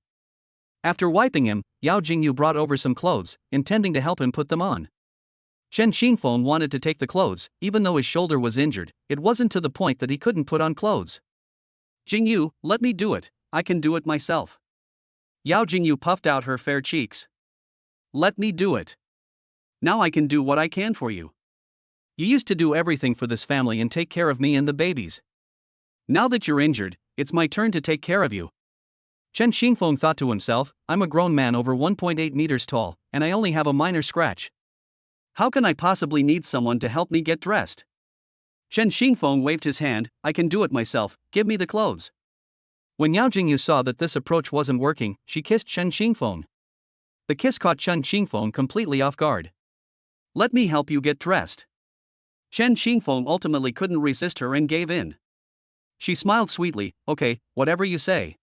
After wiping him, Yao Jingyu brought over some clothes, intending to help him put them on. Chen Xingfeng wanted to take the clothes, even though his shoulder was injured. It wasn't to the point that he couldn't put on clothes. Jingyu, let me do it, I can do it myself. Yao Jingyu puffed out her fair cheeks. Let me do it. Now I can do what I can for you. You used to do everything for this family and take care of me and the babies. Now that you're injured, it's my turn to take care of you. Chen Xingfeng thought to himself, I'm a grown man over 1.8 meters tall, and I only have a minor scratch. How can I possibly need someone to help me get dressed? Chen Xingfeng waved his hand. I can do it myself, give me the clothes. When Yao Jingyu saw that this approach wasn't working, she kissed Chen Xingfeng. The kiss caught Chen Xingfeng completely off guard. Let me help you get dressed. Chen Xingfeng ultimately couldn't resist her and gave in. She smiled sweetly. Okay, whatever you say.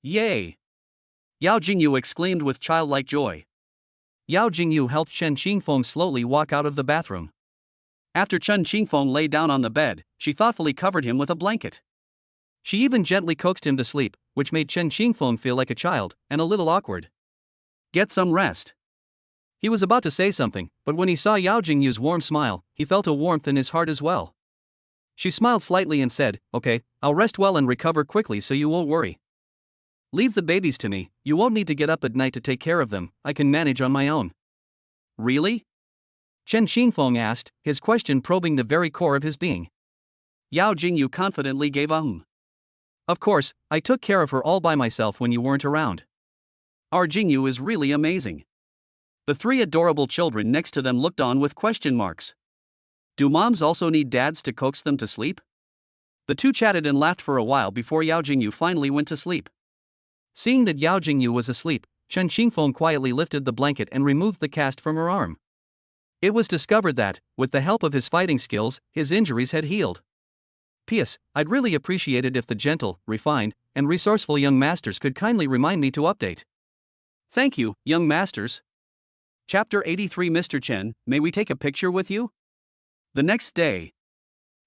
Yay! Yao Jingyu exclaimed with childlike joy. Yao Jingyu helped Chen Xingfeng slowly walk out of the bathroom. After Chen Xingfeng lay down on the bed, she thoughtfully covered him with a blanket. She even gently coaxed him to sleep, which made Chen Xingfeng feel like a child, and a little awkward. Get some rest. He was about to say something, but when he saw Yao Jingyu's warm smile, he felt a warmth in his heart as well. She smiled slightly and said, Okay, I'll rest well and recover quickly so you won't worry. Leave the babies to me, you won't need to get up at night to take care of them, I can manage on my own. Really? Chen Xingfeng asked, his question probing the very core of his being. Yao Jingyu confidently gave a Of course, I took care of her all by myself when you weren't around. Our Jingyu is really amazing. The three adorable children next to them looked on with question marks. Do moms also need dads to coax them to sleep? The two chatted and laughed for a while before Yao Jingyu finally went to sleep. Seeing that Yao Jingyu was asleep, Chen Xingfeng quietly lifted the blanket and removed the cast from her arm. It was discovered that, with the help of his fighting skills, his injuries had healed. P.S. I'd really appreciate it if the gentle, refined, and resourceful young masters could kindly remind me to update. Thank you, young masters. Chapter 83 Mr. Chen, may we take a picture with you? The next day,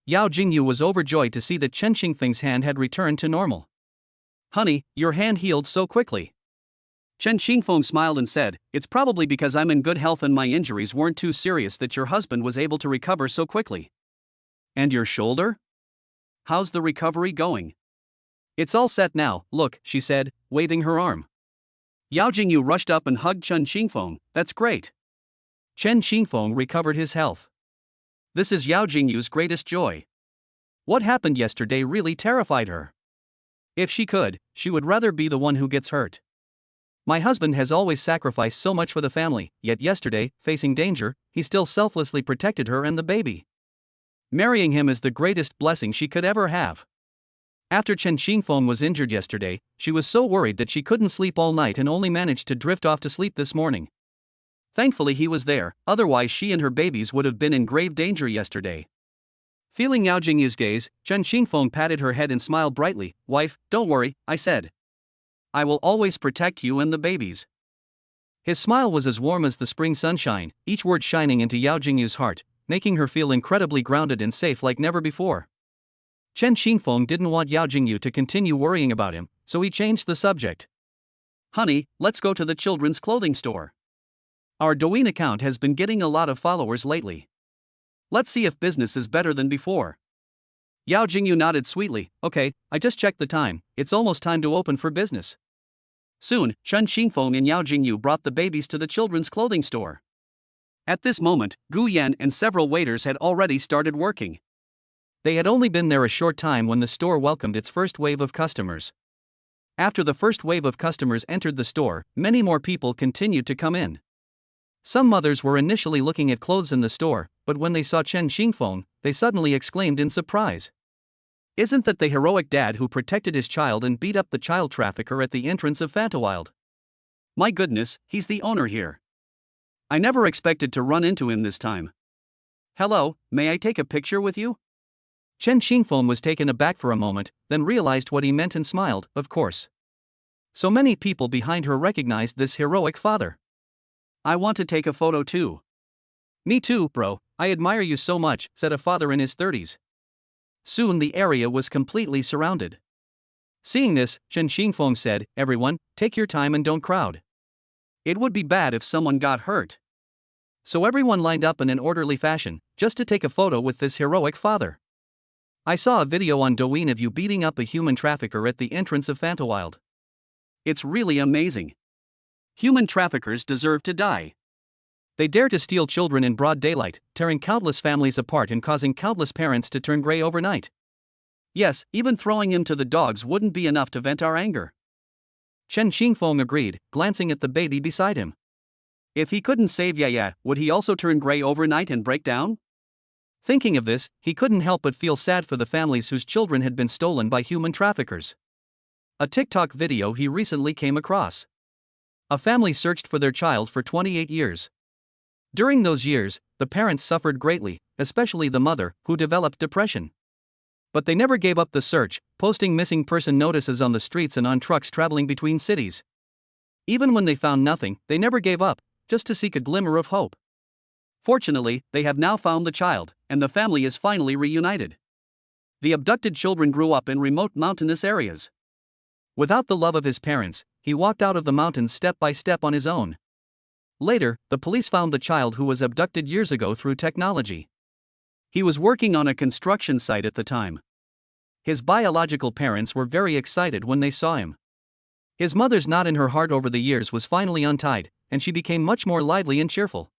Yao Jingyu was overjoyed to see that Chen Xingfeng's hand had returned to normal. Honey, your hand healed so quickly. Chen Xingfeng smiled and said, It's probably because I'm in good health and my injuries weren't too serious that your husband was able to recover so quickly. And your shoulder? How's the recovery going? It's all set now, look, she said, waving her arm. Yao Jingyu rushed up and hugged Chen Xingfeng. That's great. Chen Xingfeng recovered his health. This is Yao Jingyu's greatest joy. What happened yesterday really terrified her. If she could, she would rather be the one who gets hurt. My husband has always sacrificed so much for the family, yet yesterday, facing danger, he still selflessly protected her and the baby. Marrying him is the greatest blessing she could ever have. After Chen Xingfeng was injured yesterday, she was so worried that she couldn't sleep all night and only managed to drift off to sleep this morning. Thankfully he was there, otherwise she and her babies would have been in grave danger yesterday. Feeling Yao Jingyu's gaze, Chen Xingfeng patted her head and smiled brightly. "Wife, don't worry," I said. "I will always protect you and the babies." His smile was as warm as the spring sunshine, each word shining into Yao Jingyu's heart, making her feel incredibly grounded and safe like never before. Chen Xingfeng didn't want Yao Jingyu to continue worrying about him, so he changed the subject. "Honey, let's go to the children's clothing store. Our Douyin account has been getting a lot of followers lately. Let's see if business is better than before." Yao Jingyu nodded sweetly. "Okay, I just checked the time, it's almost time to open for business." Soon, Chen Xingfeng and Yao Jingyu brought the babies to the children's clothing store. At this moment, Gu Yan and several waiters had already started working. They had only been there a short time when the store welcomed its first wave of customers. After the first wave of customers entered the store, many more people continued to come in. Some mothers were initially looking at clothes in the store, but when they saw Chen Xingfeng, they suddenly exclaimed in surprise. "Isn't that the heroic dad who protected his child and beat up the child trafficker at the entrance of Fantawild? My goodness, he's the owner here. I never expected to run into him this time. Hello, may I take a picture with you?" Chen Xingfeng was taken aback for a moment, then realized what he meant and smiled. Of course. So many people behind her recognized this heroic father. "I want to take a photo too." "Me too, bro, I admire you so much," said a father in his 30s. Soon the area was completely surrounded. Seeing this, Chen Xingfeng said, "Everyone, take your time and don't crowd. It would be bad if someone got hurt." So everyone lined up in an orderly fashion, just to take a photo with this heroic father. I saw a video on Douyin of you beating up a human trafficker at the entrance of Fantawild. It's really amazing. Human traffickers deserve to die. They dare to steal children in broad daylight, tearing countless families apart and causing countless parents to turn gray overnight. Yes, even throwing him to the dogs wouldn't be enough to vent our anger. Chen Xingfeng agreed, glancing at the baby beside him. If he couldn't save Yaya, would he also turn gray overnight and break down? Thinking of this, he couldn't help but feel sad for the families whose children had been stolen by human traffickers. A TikTok video he recently came across. A family searched for their child for 28 years. During those years, the parents suffered greatly, especially the mother, who developed depression. But they never gave up the search, posting missing person notices on the streets and on trucks traveling between cities. Even when they found nothing, they never gave up, just to seek a glimmer of hope. Fortunately, they have now found the child, and the family is finally reunited. The abducted children grew up in remote mountainous areas. Without the love of his parents, he walked out of the mountains step by step on his own. Later, the police found the child who was abducted years ago through technology. He was working on a construction site at the time. His biological parents were very excited when they saw him. His mother's knot in her heart over the years was finally untied, and she became much more lively and cheerful.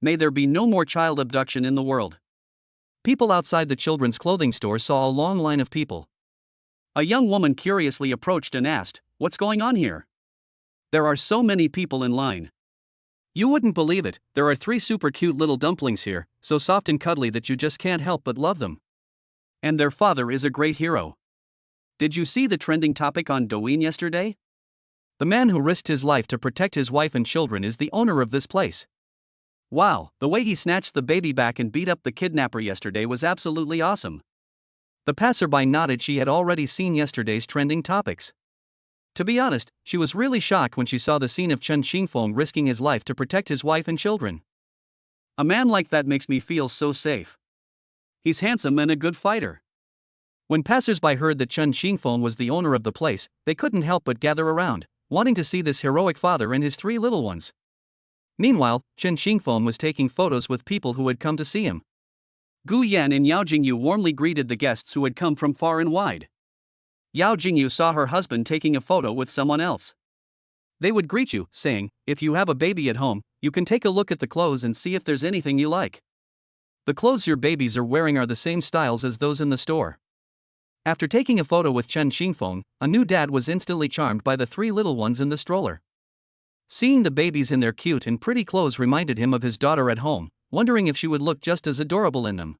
May there be no more child abduction in the world. People outside the children's clothing store saw a long line of people. A young woman curiously approached and asked, "What's going on here? There are so many people in line. You wouldn't believe it, there are 3 super cute little dumplings here, so soft and cuddly that you just can't help but love them. And their father is a great hero. Did you see the trending topic on Douyin yesterday? The man who risked his life to protect his wife and children is the owner of this place. Wow, the way he snatched the baby back and beat up the kidnapper yesterday was absolutely awesome." The passerby nodded. She had already seen yesterday's trending topics. To be honest, she was really shocked when she saw the scene of Chen Xingfeng risking his life to protect his wife and children. A man like that makes me feel so safe. He's handsome and a good fighter. When passersby heard that Chen Xingfeng was the owner of the place, they couldn't help but gather around, wanting to see this heroic father and his 3 little ones. Meanwhile, Chen Xingfeng was taking photos with people who had come to see him. Gu Yan and Yao Jingyu warmly greeted the guests who had come from far and wide. Yao Jingyu saw her husband taking a photo with someone else. They would greet you, saying, "If you have a baby at home, you can take a look at the clothes and see if there's anything you like. The clothes your babies are wearing are the same styles as those in the store." After taking a photo with Chen Xingfeng, a new dad was instantly charmed by the 3 little ones in the stroller. Seeing the babies in their cute and pretty clothes reminded him of his daughter at home, wondering if she would look just as adorable in them.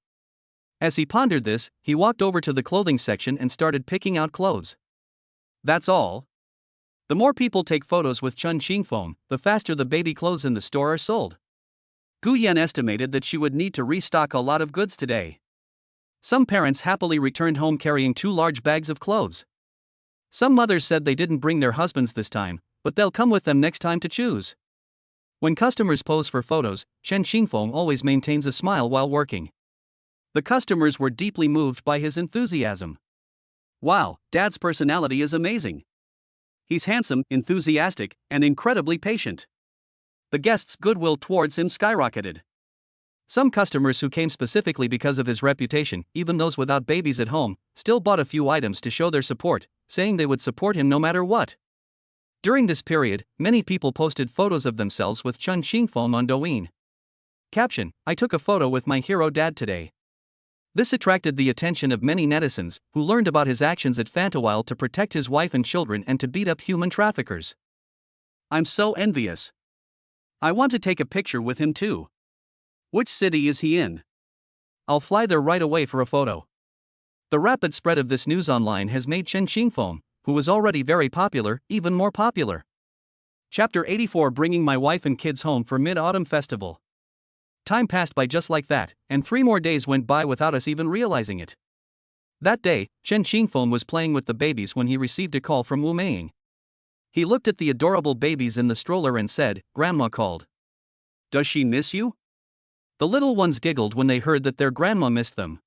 As he pondered this, he walked over to the clothing section and started picking out clothes. That's all. The more people take photos with Chun Xingfeng, the faster the baby clothes in the store are sold. Gu Yan estimated that she would need to restock a lot of goods today. Some parents happily returned home carrying 2 large bags of clothes. Some mothers said they didn't bring their husbands this time, but they'll come with them next time to choose. When customers pose for photos, Chen Xingfeng always maintains a smile while working. The customers were deeply moved by his enthusiasm. Wow, Dad's personality is amazing. He's handsome, enthusiastic, and incredibly patient. The guests' goodwill towards him skyrocketed. Some customers who came specifically because of his reputation, even those without babies at home, still bought a few items to show their support, saying they would support him no matter what. During this period, many people posted photos of themselves with Chun Xingfeng on Douyin. Caption: I took a photo with my hero dad today. This attracted the attention of many netizens, who learned about his actions at Fantawile to protect his wife and children and to beat up human traffickers. I'm so envious. I want to take a picture with him too. Which city is he in? I'll fly there right away for a photo. The rapid spread of this news online has made Chen Xingfeng, who was already very popular, even more popular. Chapter 84: Bringing my wife and kids home for Mid-Autumn Festival. Time passed by just like that, and 3 more days went by without us even realizing it. That day, Chen Xingfeng was playing with the babies when he received a call from Wu Meiying. He looked at the adorable babies in the stroller and said, "Grandma called. Does she miss you?" The little ones giggled when they heard that their grandma missed them.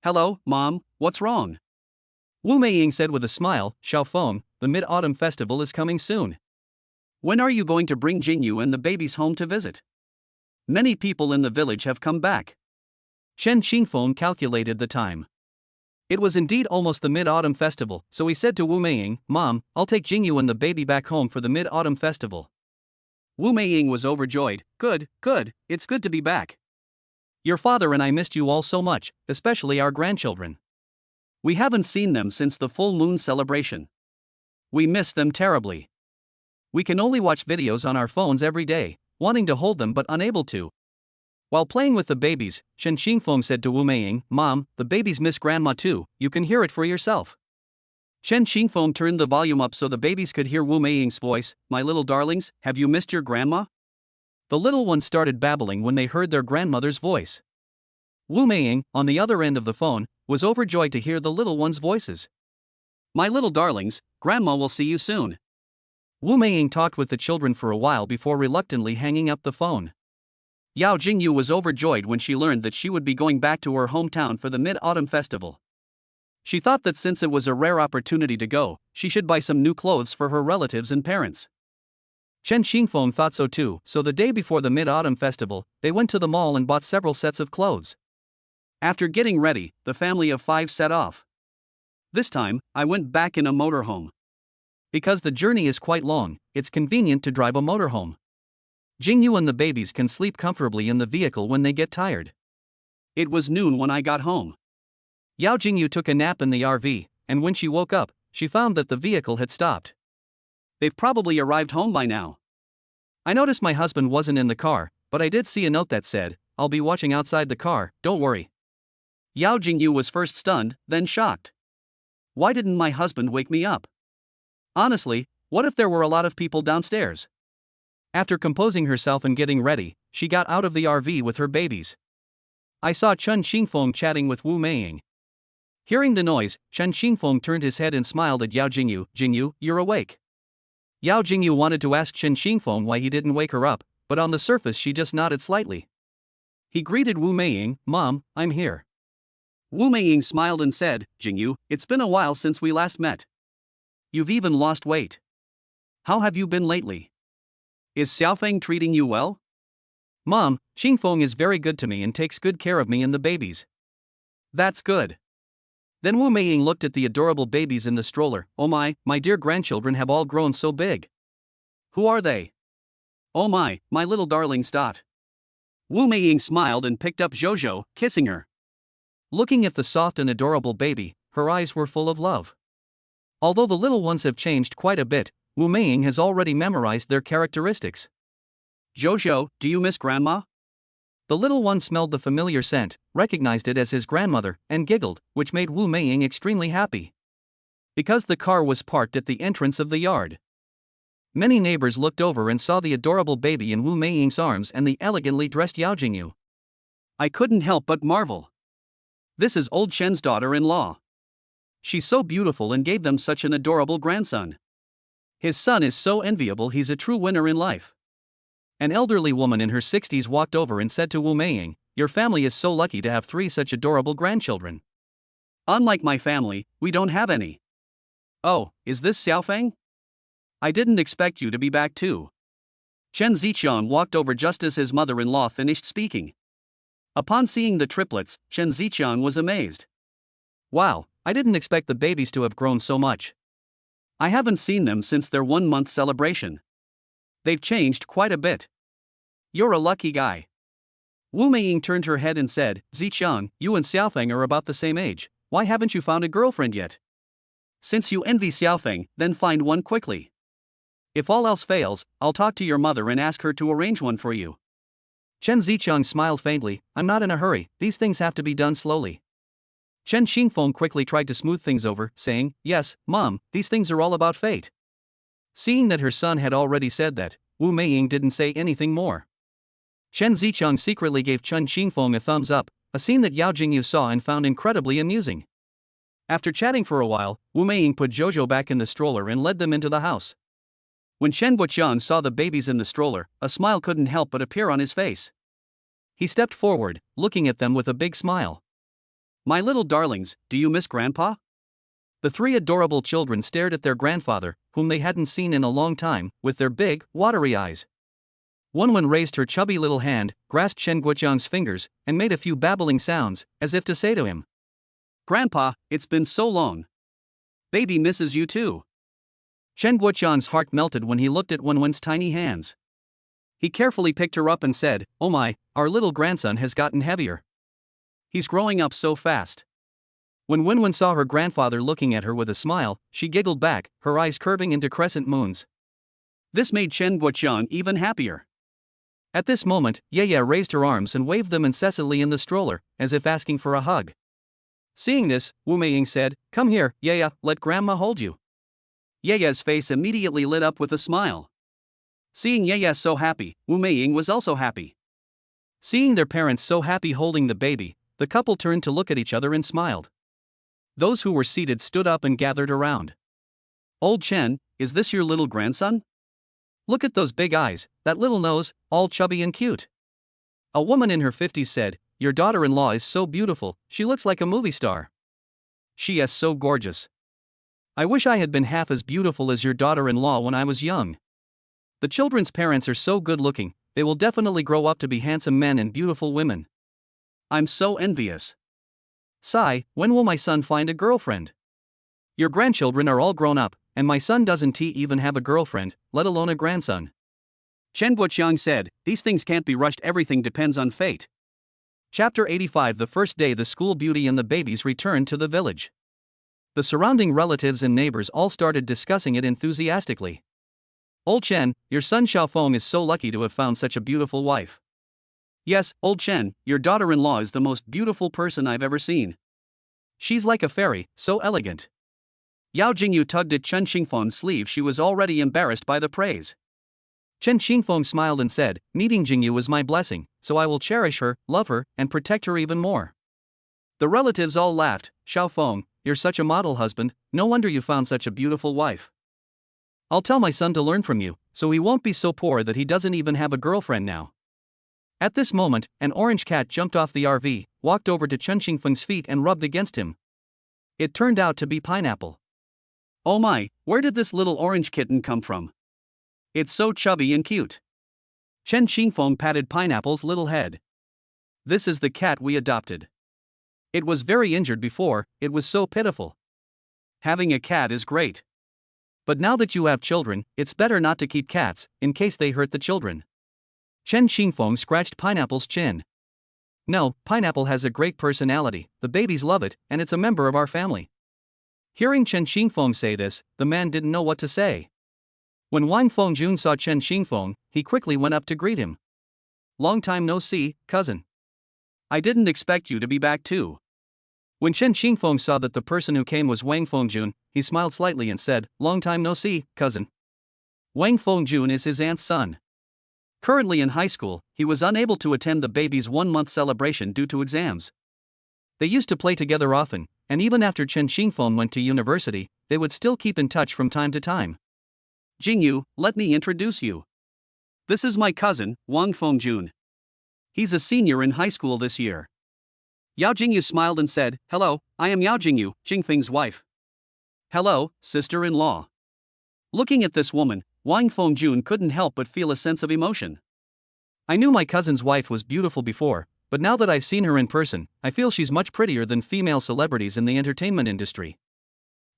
"Hello, Mom, what's wrong?" Wu Meiying said with a smile, "Xiaofeng, the Mid-Autumn Festival is coming soon. When are you going to bring Jingyu and the babies home to visit? Many people in the village have come back." Chen Xingfeng calculated the time. It was indeed almost the Mid-Autumn Festival, so he said to Wu Meiying, "Mom, I'll take Jingyu and the baby back home for the Mid-Autumn Festival." Wu Meiying was overjoyed. Good, it's good to be back. Your father and I missed you all so much, especially our grandchildren. We haven't seen them since the full moon celebration. We miss them terribly. We can only watch videos on our phones every day, wanting to hold them but unable to. While playing with the babies, Chen Xingfeng said to Wu Meiying, "Mom, the babies miss Grandma too, you can hear it for yourself." Chen Xingfeng turned the volume up so the babies could hear Wu Meiying's voice. "My little darlings, have you missed your grandma?" The little ones started babbling when they heard their grandmother's voice. Wu Meiying, on the other end of the phone, was overjoyed to hear the little ones' voices. "My little darlings, Grandma will see you soon." Wu Meiying talked with the children for a while before reluctantly hanging up the phone. Yao Jingyu was overjoyed when she learned that she would be going back to her hometown for the Mid-Autumn Festival. She thought that since it was a rare opportunity to go, she should buy some new clothes for her relatives and parents. Chen Xingfeng thought so too, so the day before the Mid-Autumn Festival, they went to the mall and bought several sets of clothes. After getting ready, the family of 5 set off. This time, I went back in a motorhome. Because the journey is quite long, it's convenient to drive a motorhome. Jingyu and the babies can sleep comfortably in the vehicle when they get tired. It was noon when I got home. Yao Jingyu took a nap in the RV, and when she woke up, she found that the vehicle had stopped. They've probably arrived home by now. I noticed my husband wasn't in the car, but I did see a note that said, "I'll be watching outside the car, don't worry." Yao Jingyu was first stunned, then shocked. Why didn't my husband wake me up? Honestly, what if there were a lot of people downstairs? After composing herself and getting ready, she got out of the RV with her babies. I saw Chen Xingfeng chatting with Wu Meiying. Hearing the noise, Chen Xingfeng turned his head and smiled at Yao Jingyu. "Jingyu, you're awake." Yao Jingyu wanted to ask Chen Xingfeng why he didn't wake her up, but on the surface she just nodded slightly. He greeted Wu Meiying, "Mom, I'm here." Wu Meiying smiled and said, "Jingyu, it's been a while since we last met. You've even lost weight. How have you been lately? Is Xiaofeng treating you well?" "Mom, Xingfeng is very good to me and takes good care of me and the babies." "That's good." Then Wu Meiying looked at the adorable babies in the stroller. "Oh my dear grandchildren have all grown so big. Who are they?" "Oh my little darlings. Wu Meiying smiled and picked up Zhozhou, kissing her. Looking at the soft and adorable baby, her eyes were full of love. Although the little ones have changed quite a bit, Wu Meiying has already memorized their characteristics. "Zhozhou, do you miss Grandma?" The little one smelled the familiar scent, recognized it as his grandmother, and giggled, which made Wu Meiying extremely happy. Because the car was parked at the entrance of the yard. Many neighbors looked over and saw the adorable baby in Wu Meiying's arms and the elegantly dressed Yao Jingyu. I couldn't help but marvel. This is old Chen's daughter-in-law. She's so beautiful and gave them such an adorable grandson. His son is so enviable, he's a true winner in life. An elderly woman in her 60s walked over and said to Wu Meiying, your family is so lucky to have 3 such adorable grandchildren. Unlike my family, we don't have any. Oh, is this Xiaofeng? I didn't expect you to be back too. Chen Ziqiang walked over just as his mother-in-law finished speaking. Upon seeing the triplets, Chen Ziqiang was amazed. Wow, I didn't expect the babies to have grown so much. I haven't seen them since their 1-month celebration. They've changed quite a bit. You're a lucky guy. Wu Meiying turned her head and said, Ziqiang, you and Xiaofeng are about the same age, why haven't you found a girlfriend yet? Since you envy Xiaofeng, then find one quickly. If all else fails, I'll talk to your mother and ask her to arrange one for you. Chen Ziqiang smiled faintly, I'm not in a hurry, these things have to be done slowly. Chen Xingfeng quickly tried to smooth things over, saying, yes, Mom, these things are all about fate. Seeing that her son had already said that, Wu Meiying didn't say anything more. Chen Ziqiang secretly gave Chen Xingfeng a thumbs up, a scene that Yao Jingyu saw and found incredibly amusing. After chatting for a while, Wu Meiying put Jojo back in the stroller and led them into the house. When Chen Guoqiang saw the babies in the stroller, a smile couldn't help but appear on his face. He stepped forward, looking at them with a big smile. My little darlings, do you miss Grandpa? The 3 adorable children stared at their grandfather, whom they hadn't seen in a long time, with their big, watery eyes. Wenwen raised her chubby little hand, grasped Chen Guoqiang's fingers, and made a few babbling sounds, as if to say to him, Grandpa, it's been so long. Baby misses you too. Chen Guoqiang's heart melted when he looked at Wenwen's tiny hands. He carefully picked her up and said, oh my, our little grandson has gotten heavier. He's growing up so fast. When Wenwen saw her grandfather looking at her with a smile, she giggled back, her eyes curving into crescent moons. This made Chen Guoqiang even happier. At this moment, Yaya raised her arms and waved them incessantly in the stroller, as if asking for a hug. Seeing this, Wu Meiying said, come here, Yaya, let Grandma hold you. Yaya's face immediately lit up with a smile. Seeing Yaya so happy, Wu Meiying was also happy. Seeing their parents so happy holding the baby, the couple turned to look at each other and smiled. Those who were seated stood up and gathered around. Old Chen, is this your little grandson? Look at those big eyes, that little nose, all chubby and cute. A woman in her 50s said, your daughter-in-law is so beautiful, she looks like a movie star. She is so gorgeous. I wish I had been half as beautiful as your daughter-in-law when I was young. The children's parents are so good-looking, they will definitely grow up to be handsome men and beautiful women. I'm so envious. Sai, when will my son find a girlfriend? Your grandchildren are all grown up, and my son doesn't even have a girlfriend, let alone a grandson. Chen Guoqiang said, these things can't be rushed, everything depends on fate. Chapter 85. The first day the school beauty and the babies returned to the village. The surrounding relatives and neighbors all started discussing it enthusiastically. Old Chen, your son Xiaofeng is so lucky to have found such a beautiful wife. Yes, Old Chen, your daughter-in-law is the most beautiful person I've ever seen. She's like a fairy, so elegant. Yao Jingyu tugged at Chen Xingfeng's sleeve. She was already embarrassed by the praise. Chen Xingfeng smiled and said, meeting Jingyu is my blessing, so I will cherish her, love her, and protect her even more. The relatives all laughed. Xiaofeng, you're such a model husband, no wonder you found such a beautiful wife. I'll tell my son to learn from you, so he won't be so poor that he doesn't even have a girlfriend now. At this moment, an orange cat jumped off the RV, walked over to Chen Xingfeng's feet and rubbed against him. It turned out to be Pineapple. Oh my, where did this little orange kitten come from? It's so chubby and cute. Chen Xingfeng patted Pineapple's little head. This is the cat we adopted. It was very injured before, it was so pitiful. Having a cat is great. But now that you have children, it's better not to keep cats, in case they hurt the children. Chen Xingfeng scratched Pineapple's chin. No, Pineapple has a great personality, the babies love it, and it's a member of our family. Hearing Chen Xingfeng say this, the man didn't know what to say. When Wang Fengjun saw Chen Xingfeng, he quickly went up to greet him. long time no see, cousin. I didn't expect you to be back too. When Chen Xingfeng saw that the person who came was Wang Fengjun, he smiled slightly and said, long time no see, cousin. Wang Fengjun is his aunt's son. Currently in high school, he was unable to attend the baby's 1-month celebration due to exams. They used to play together often, and even after Chen Xingfeng went to university, they would still keep in touch from time to time. Jingyu, let me introduce you. This is my cousin, Wang Fengjun. He's a senior in high school this year. Yao Jingyu smiled and said, hello, I am Yao Jingyu, Jingfeng's wife. Hello, sister-in-law. Looking at this woman, Wang Fengjun couldn't help but feel a sense of emotion. I knew my cousin's wife was beautiful before, but now that I've seen her in person, I feel she's much prettier than female celebrities in the entertainment industry.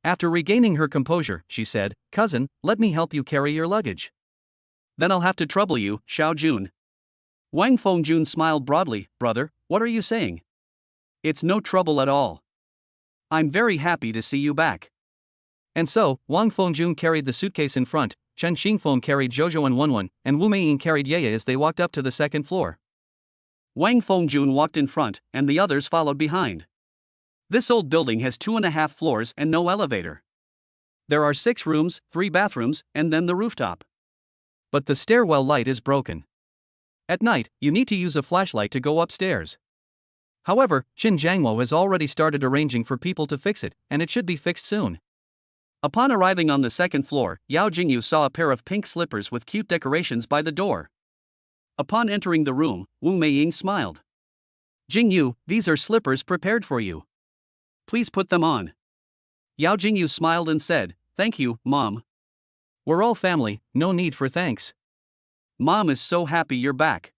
After regaining her composure, she said, cousin, let me help you carry your luggage. Then I'll have to trouble you, Xiao Jun. Wang Fengjun smiled broadly, brother, what are you saying? It's no trouble at all. I'm very happy to see you back. And so, Wang Fengjun carried the suitcase in front, Chen Xingfeng carried Zhozhou and Wenwen, and Wu Meiying carried Yeye as they walked up to the second floor. Wang Fengjun walked in front, and the others followed behind. This old building has 2.5 floors and no elevator. There are 6 rooms, 3 bathrooms, and then the rooftop. But the stairwell light is broken. At night, you need to use a flashlight to go upstairs. However, Qin Jiangwo has already started arranging for people to fix it, and it should be fixed soon. Upon arriving on the second floor, Yao Jingyu saw a pair of pink slippers with cute decorations by the door. Upon entering the room, Wu Meiying smiled. Jingyu, these are slippers prepared for you. Please put them on. Yao Jingyu smiled and said, thank you, Mom. We're all family, no need for thanks. Mom is so happy you're back.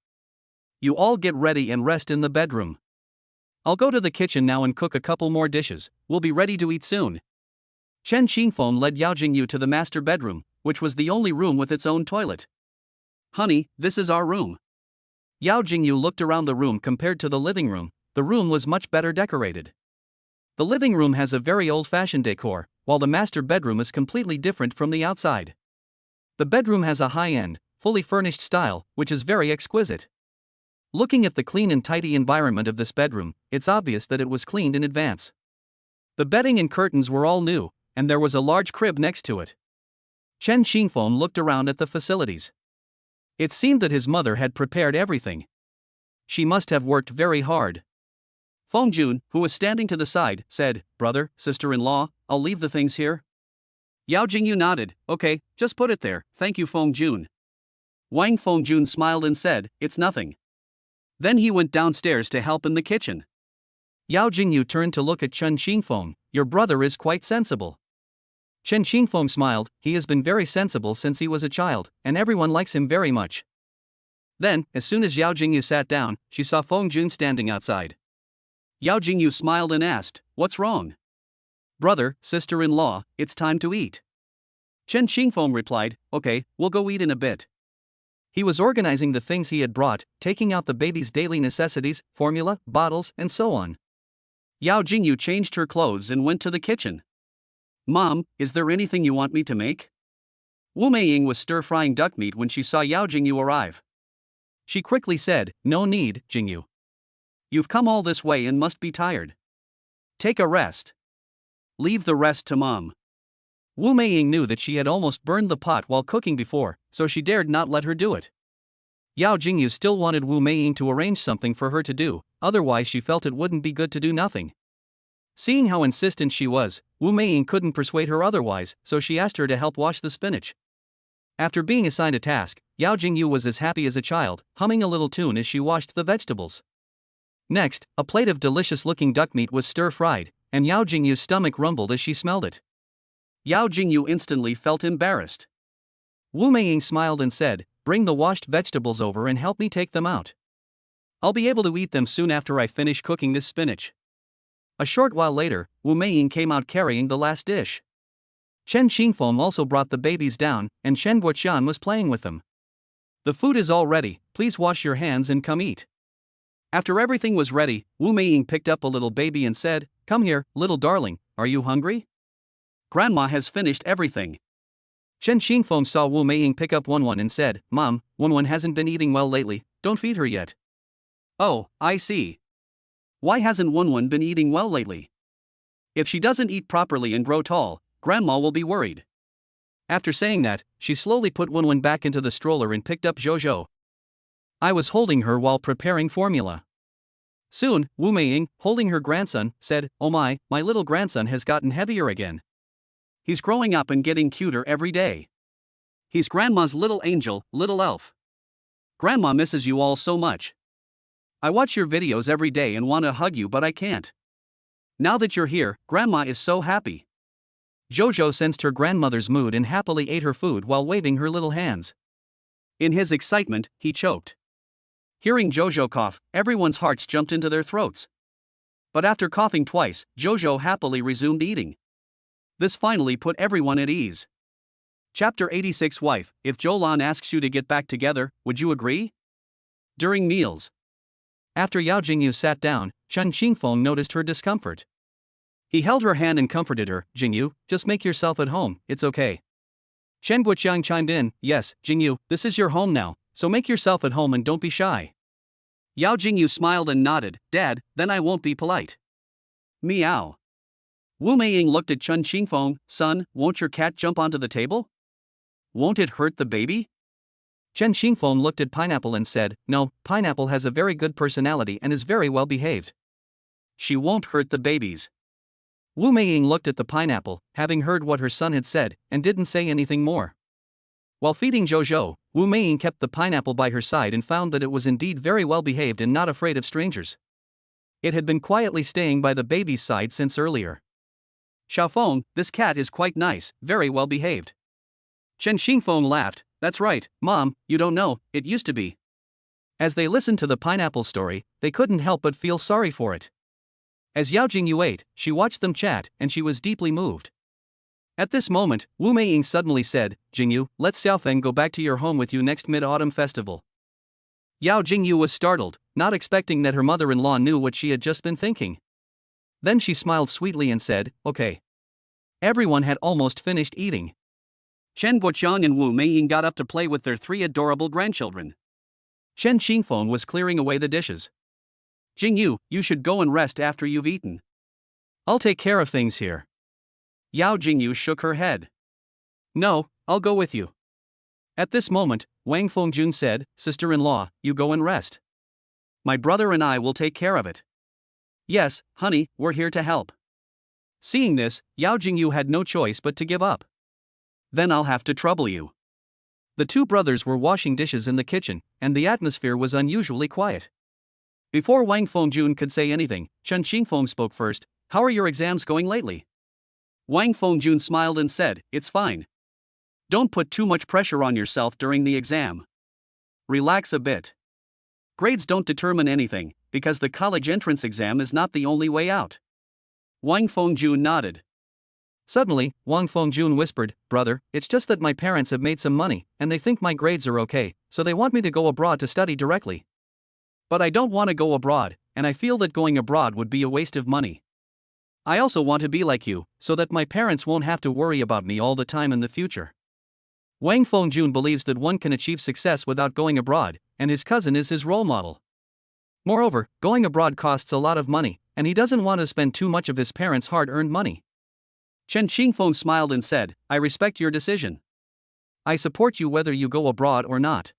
You all get ready and rest in the bedroom. I'll go to the kitchen now and cook a couple more dishes, we'll be ready to eat soon. Chen Xingfeng led Yao Jingyu to the master bedroom, which was the only room with its own toilet. Honey, this is our room. Yao Jingyu looked around the room compared to the living room, the room was much better decorated. The living room has a very old-fashioned decor, while the master bedroom is completely different from the outside. The bedroom has a high-end, fully furnished style, which is very exquisite. Looking at the clean and tidy environment of this bedroom, it's obvious that it was cleaned in advance. The bedding and curtains were all new, and there was a large crib next to it. Chen Xingfeng looked around at the facilities. It seemed that his mother had prepared everything. She must have worked very hard. Fengjun, who was standing to the side, said, brother, sister-in-law, I'll leave the things here. Yao Jingyu nodded, okay, just put it there, thank you Fengjun. Wang Fengjun smiled and said, it's nothing. Then he went downstairs to help in the kitchen. Yao Jingyu turned to look at Chen Xingfeng, your brother is quite sensible. Chen Xingfeng smiled, he has been very sensible since he was a child, and everyone likes him very much. Then, as soon as Yao Jingyu sat down, she saw Fengjun standing outside. Yao Jingyu smiled and asked, what's wrong? Brother, sister-in-law, it's time to eat. Chen Xingfeng replied, okay, we'll go eat in a bit. He was organizing the things he had brought, taking out the baby's daily necessities, formula, bottles, and so on. Yao Jingyu changed her clothes and went to the kitchen. Mom, is there anything you want me to make? Wu Meiying was stir-frying duck meat when she saw Yao Jingyu arrive. She quickly said, no need, Jingyu. You've come all this way and must be tired. Take a rest. Leave the rest to Mom. Wu Meiying knew that she had almost burned the pot while cooking before, so she dared not let her do it. Yao Jingyu still wanted Wu Meiying to arrange something for her to do, otherwise she felt it wouldn't be good to do nothing. Seeing how insistent she was, Wu Meiying couldn't persuade her otherwise, so she asked her to help wash the spinach. After being assigned a task, Yao Jingyu was as happy as a child, humming a little tune as she washed the vegetables. Next, a plate of delicious-looking duck meat was stir-fried, and Yao Jingyu's stomach rumbled as she smelled it. Yao Jingyu instantly felt embarrassed. Wu Meiying smiled and said, bring the washed vegetables over and help me take them out. I'll be able to eat them soon after I finish cooking this spinach. A short while later, Wu Meiying came out carrying the last dish. Chen Xingfeng also brought the babies down, and Shen Guoqian was playing with them. The food is all ready, please wash your hands and come eat. After everything was ready, Wu Meiying picked up a little baby and said, come here, little darling, are you hungry? Grandma has finished everything. Chen Xingfeng saw Wu Meiying pick up Wenwen and said, Mom, Wenwen hasn't been eating well lately, don't feed her yet. Oh, I see. Why hasn't Wenwen been eating well lately? If she doesn't eat properly and grow tall, Grandma will be worried. After saying that, she slowly put Wenwen back into the stroller and picked up Jojo. I was holding her while preparing formula. Soon, Wu Meiying, holding her grandson, said, "Oh my little grandson has gotten heavier again. He's growing up and getting cuter every day. He's Grandma's little angel, little elf. Grandma misses you all so much. I watch your videos every day and want to hug you, but I can't. Now that you're here, Grandma is so happy." Jojo sensed her grandmother's mood and happily ate her food while waving her little hands. In his excitement, he choked. Hearing Jojo cough, everyone's hearts jumped into their throats. But after coughing twice, Jojo happily resumed eating. This finally put everyone at ease. Chapter 86. Wife, if Jolan asks you to get back together, would you agree? During meals. After Yao Jingyu sat down, Chen Xingfeng noticed her discomfort. He held her hand and comforted her. "Jingyu, just make yourself at home, it's okay." Chen Guoqiang chimed in, "Yes, Jingyu, this is your home now, so make yourself at home and don't be shy." Yao Jingyu smiled and nodded. "Dad, then I won't be polite." Meow. Wu Meiying looked at Chen Xingfeng. "Son, won't your cat jump onto the table? Won't it hurt the baby?" Chen Xingfeng looked at Pineapple and said, "No, Pineapple has a very good personality and is very well behaved. She won't hurt the babies." Wu Meiying looked at the pineapple, having heard what her son had said, and didn't say anything more. While feeding Jojo, Wu Meiying kept the pineapple by her side and found that it was indeed very well behaved and not afraid of strangers. It had been quietly staying by the baby's side since earlier. "Xiaofeng, this cat is quite nice, very well behaved." Chen Xingfeng laughed. "That's right, Mom, you don't know, it used to be." As they listened to the pineapple story, they couldn't help but feel sorry for it. As Yao Jingyu ate, she watched them chat, and she was deeply moved. At this moment, Wu Meiying suddenly said, "Jingyu, let Xiaofeng go back to your home with you next Mid-Autumn Festival." Yao Jingyu was startled, not expecting that her mother-in-law knew what she had just been thinking. Then she smiled sweetly and said, "Okay." Everyone had almost finished eating. Chen Guoqiang and Wu Meiying got up to play with their 3 adorable grandchildren. Chen Xingfeng was clearing away the dishes. "Jingyu, you should go and rest after you've eaten. I'll take care of things here." Yao Jingyu shook her head. "No, I'll go with you." At this moment, Wang Fengjun said, "Sister-in-law, you go and rest. My brother and I will take care of it." "Yes, honey, we're here to help." Seeing this, Yao Jingyu had no choice but to give up. "Then I'll have to trouble you." The 2 brothers were washing dishes in the kitchen, and the atmosphere was unusually quiet. Before Wang Fengjun could say anything, Chen Xingfeng spoke first. "How are your exams going lately?" Wang Fengjun smiled and said, "It's fine. Don't put too much pressure on yourself during the exam. Relax a bit. Grades don't determine anything, because the college entrance exam is not the only way out." Wang Fengjun nodded. Suddenly, Wang Fengjun whispered, "Brother, it's just that my parents have made some money, and they think my grades are okay, so they want me to go abroad to study directly. But I don't want to go abroad, and I feel that going abroad would be a waste of money. I also want to be like you, so that my parents won't have to worry about me all the time in the future." Wang Fengjun believes that one can achieve success without going abroad, and his cousin is his role model. Moreover, going abroad costs a lot of money, and he doesn't want to spend too much of his parents' hard-earned money. Chen Xingfeng smiled and said, "I respect your decision. I support you whether you go abroad or not.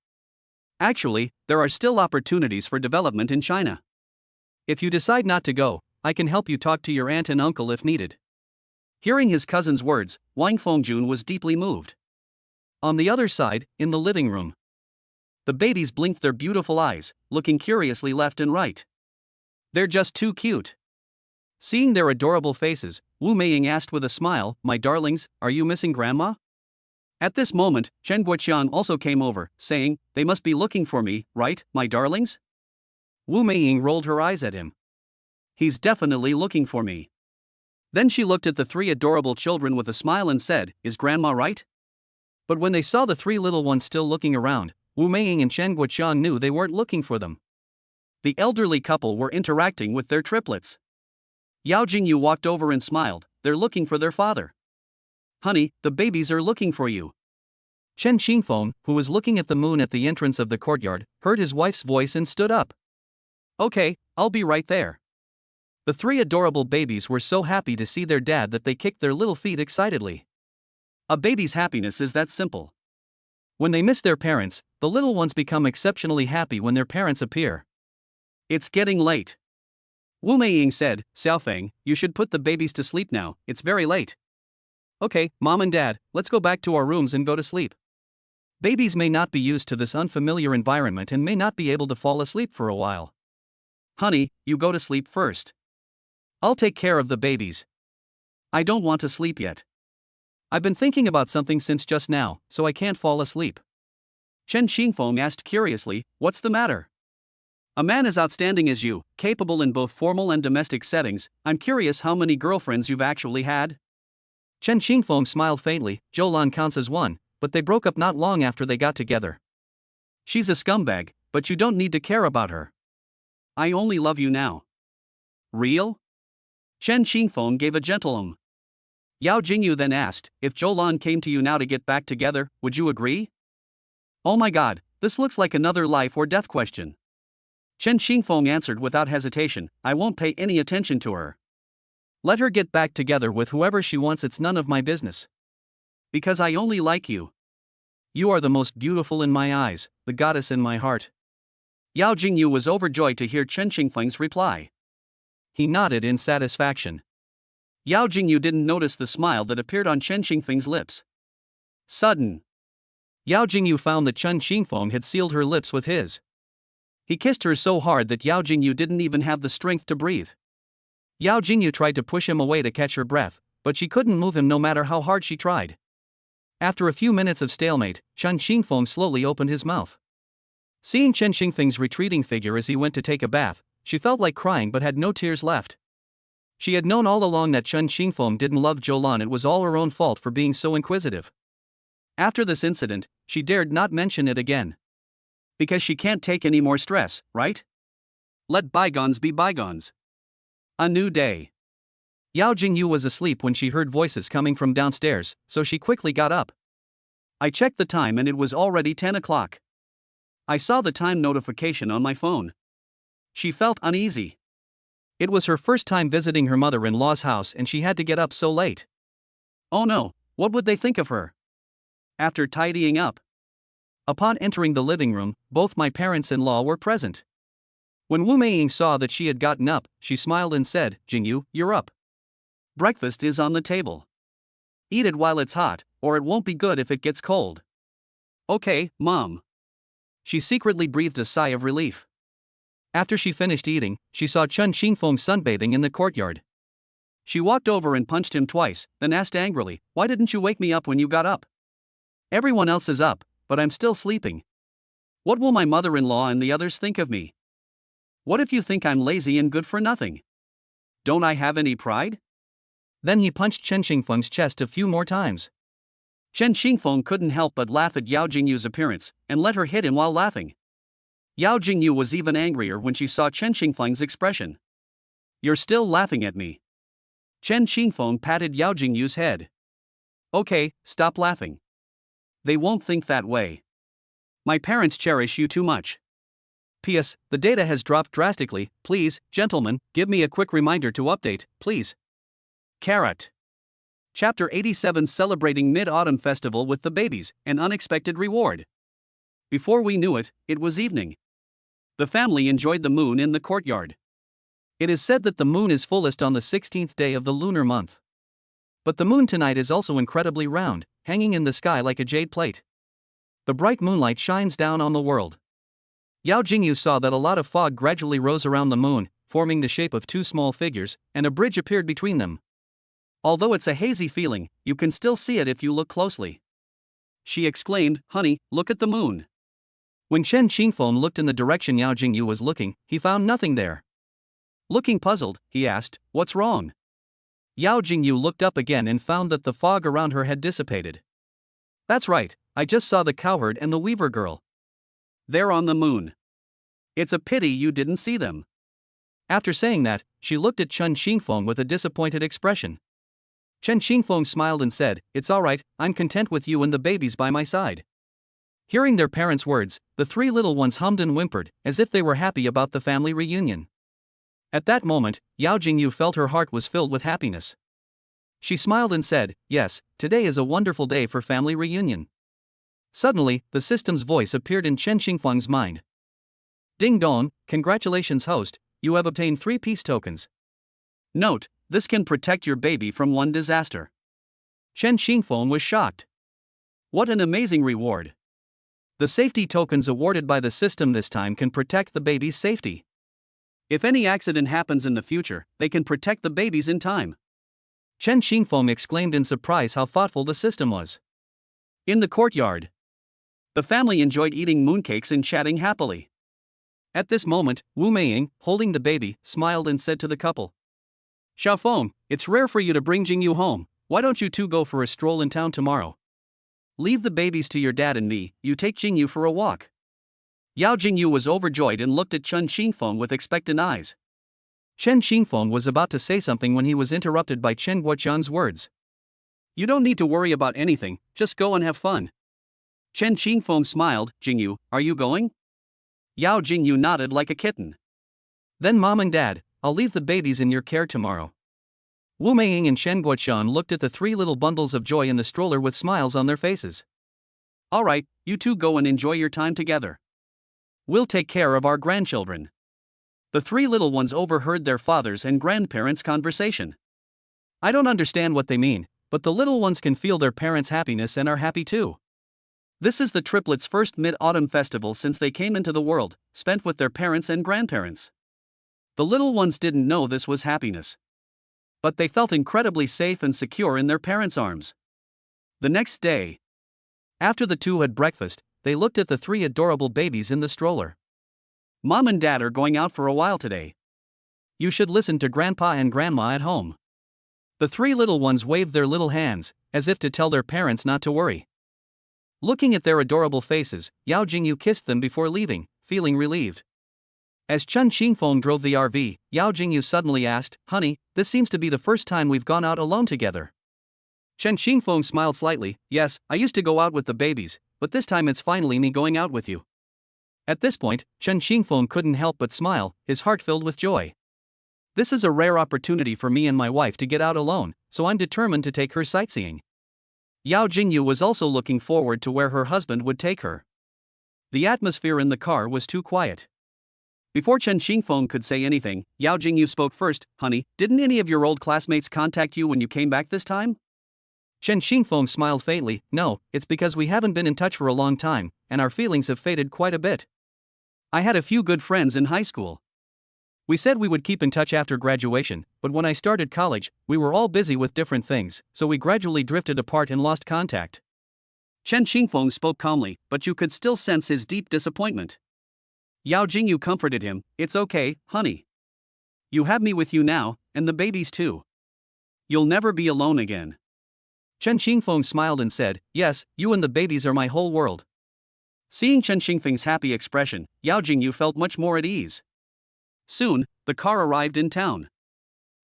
Actually, there are still opportunities for development in China. If you decide not to go, I can help you talk to your aunt and uncle if needed." Hearing his cousin's words, Wang Fengjun was deeply moved. On the other side, in the living room, the babies blinked their beautiful eyes, looking curiously left and right. "They're just too cute." Seeing their adorable faces, Wu Meiying asked with a smile, "My darlings, are you missing Grandma?" At this moment, Chen Guoqiang also came over, saying, "They must be looking for me, right, my darlings?" Wu Meiying rolled her eyes at him. "He's definitely looking for me." Then she looked at the 3 adorable children with a smile and said, "Is Grandma right?" But when they saw the 3 little ones still looking around, Wu Meiying and Chen Guoqiang knew they weren't looking for them. The elderly couple were interacting with their triplets. Yao Jingyu walked over and smiled, "They're looking for their father. Honey, the babies are looking for you." Chen Xingfeng, who was looking at the moon at the entrance of the courtyard, heard his wife's voice and stood up. Okay, I'll be right there. The three adorable babies were so happy to see their dad that they kicked their little feet excitedly. A baby's happiness is that simple. When they miss their parents, the little ones become exceptionally happy when their parents appear. It's getting late. Wu Meiying said, Xiaofeng, you should put the babies to sleep now, it's very late. Okay, Mom and Dad, let's go back to our rooms and go to sleep. Babies may not be used to this unfamiliar environment and may not be able to fall asleep for a while. Honey, you go to sleep first. I'll take care of the babies. I don't want to sleep yet. I've been thinking about something since just now, so I can't fall asleep. Chen Xingfeng asked curiously, what's the matter? A man as outstanding as you, capable in both formal and domestic settings, I'm curious how many girlfriends you've actually had? Chen Xingfeng smiled faintly. Zhou counts as one, but they broke up not long after they got together. She's a scumbag, but you don't need to care about her. I only love you now. Real? Chen Xingfeng gave a gentle Yao Jingyu then asked, if Zhou came to you now to get back together, would you agree? Oh my god, this looks like another life or death question. Chen Xingfeng answered without hesitation, I won't pay any attention to her. Let her get back together with whoever she wants, it's none of my business. Because I only like you. You are the most beautiful in my eyes, the goddess in my heart. Yao Jingyu was overjoyed to hear Chen Xingfeng's reply. He nodded in satisfaction. Yao Jingyu didn't notice the smile that appeared on Chen Xingfeng's lips. Sudden. Yao Jingyu found that Chen Xingfeng had sealed her lips with his. He kissed her so hard that Yao Jingyu didn't even have the strength to breathe. Yao Jingyu tried to push him away to catch her breath, but she couldn't move him no matter how hard she tried. After a few minutes of stalemate, Chen Xingfeng slowly opened his mouth. Seeing Chen Xingfeng's retreating figure as he went to take a bath, she felt like crying but had no tears left. She had known all along that Chen Xingfeng didn't love Zhou. It was all her own fault for being so inquisitive. After this incident, she dared not mention it again. Because she can't take any more stress, right? Let bygones be bygones. A new day. Yao Jingyu was asleep when she heard voices coming from downstairs, so she quickly got up. I checked the time and it was already 10 o'clock. I saw the time notification on my phone. She felt uneasy. It was her first time visiting her mother-in-law's house and she had to get up so late. Oh no, what would they think of her? After tidying up. Upon entering the living room, both my parents-in-law were present. When Wu Meiying saw that she had gotten up, she smiled and said, Jingyu, you're up. Breakfast is on the table. Eat it while it's hot, or it won't be good if it gets cold. Okay, Mom. She secretly breathed a sigh of relief. After she finished eating, she saw Chen Xingfeng sunbathing in the courtyard. She walked over and punched him twice, then asked angrily, why didn't you wake me up when you got up? Everyone else is up, but I'm still sleeping. What will my mother-in-law and the others think of me? What if you think I'm lazy and good for nothing? Don't I have any pride? Then he punched Chen Xingfeng's chest a few more times. Chen Xingfeng couldn't help but laugh at Yao Jingyu's appearance, and let her hit him while laughing. Yao Jingyu was even angrier when she saw Chen Xingfeng's expression. You're still laughing at me. Chen Xingfeng patted Yao Jingyu's head. Okay, stop laughing. They won't think that way. My parents cherish you too much. P.S. The data has dropped drastically. Please, gentlemen, give me a quick reminder to update, please. Carrot. Chapter 87 Celebrating Mid-Autumn Festival with the Babies, an Unexpected Reward. Before we knew it, it was evening. The family enjoyed the moon in the courtyard. It is said that the moon is fullest on the 16th day of the lunar month. But the moon tonight is also incredibly round, hanging in the sky like a jade plate. The bright moonlight shines down on the world. Yao Jingyu saw that a lot of fog gradually rose around the moon, forming the shape of two small figures, and a bridge appeared between them. Although it's a hazy feeling, you can still see it if you look closely. She exclaimed, honey, look at the moon. When Chen Xingfeng looked in the direction Yao Jingyu was looking, he found nothing there. Looking puzzled, he asked, what's wrong? Yao Jingyu looked up again and found that the fog around her had dissipated. That's right, I just saw the cowherd and the weaver girl. They're on the moon. It's a pity you didn't see them. After saying that, she looked at Chen Xingfeng with a disappointed expression. Chen Xingfeng smiled and said, "It's alright, I'm content with you and the babies by my side." Hearing their parents' words, the three little ones hummed and whimpered, as if they were happy about the family reunion. At that moment, Yao Jingyu felt her heart was filled with happiness. She smiled and said, "Yes, today is a wonderful day for family reunion." Suddenly, the system's voice appeared in Chen Xingfeng's mind. "Ding dong, congratulations host, you have obtained 3 peace tokens. Note, this can protect your baby from one disaster." Chen Xingfeng was shocked. What an amazing reward! The safety tokens awarded by the system this time can protect the baby's safety. If any accident happens in the future, they can protect the babies in time. Chen Xingfeng exclaimed in surprise how thoughtful the system was. In the courtyard, the family enjoyed eating mooncakes and chatting happily. At this moment, Wu Meiying, holding the baby, smiled and said to the couple, "Xiaofeng, it's rare for you to bring Jingyu home, why don't you two go for a stroll in town tomorrow? Leave the babies to your dad and me, you take Jingyu for a walk." Yao Jingyu was overjoyed and looked at Chen Xingfeng with expectant eyes. Chen Xingfeng was about to say something when he was interrupted by Chen Guoqian's words. "You don't need to worry about anything, just go and have fun." Chen Xingfeng smiled. "Jingyu, are you going?" Yao Jingyu nodded like a kitten. "Then Mom and Dad, I'll leave the babies in your care tomorrow." Wu Meiying and Shen Guoqian looked at the 3 little bundles of joy in the stroller with smiles on their faces. "Alright, you two go and enjoy your time together. We'll take care of our grandchildren." The 3 little ones overheard their fathers' and grandparents' conversation. "I don't understand what they mean, but the little ones can feel their parents' happiness and are happy too. This is the triplets' first mid-autumn festival since they came into the world, spent with their parents and grandparents." The little ones didn't know this was happiness. But they felt incredibly safe and secure in their parents' arms. The next day, after the two had breakfast, they looked at the 3 adorable babies in the stroller. "Mom and Dad are going out for a while today. You should listen to Grandpa and Grandma at home." The 3 little ones waved their little hands, as if to tell their parents not to worry. Looking at their adorable faces, Yao Jingyu kissed them before leaving, feeling relieved. As Chen Xingfeng drove the RV, Yao Jingyu suddenly asked, "Honey, this seems to be the first time we've gone out alone together." Chen Xingfeng smiled slightly. "Yes, I used to go out with the babies, but this time it's finally me going out with you." At this point, Chen Xingfeng couldn't help but smile, his heart filled with joy. "This is a rare opportunity for me and my wife to get out alone, so I'm determined to take her sightseeing." Yao Jingyu was also looking forward to where her husband would take her. The atmosphere in the car was too quiet. Before Chen Xingfeng could say anything, Yao Jingyu spoke first. "Honey, didn't any of your old classmates contact you when you came back this time?" Chen Xingfeng smiled faintly. "No, it's because we haven't been in touch for a long time, and our feelings have faded quite a bit. I had a few good friends in high school. We said we would keep in touch after graduation, but when I started college, we were all busy with different things, so we gradually drifted apart and lost contact." Chen Xingfeng spoke calmly, but you could still sense his deep disappointment. Yao Jingyu comforted him. "It's okay, honey. You have me with you now, and the babies too. You'll never be alone again." Chen Xingfeng smiled and said, "Yes, you and the babies are my whole world." Seeing Chen Xingfeng's happy expression, Yao Jingyu felt much more at ease. Soon, the car arrived in town.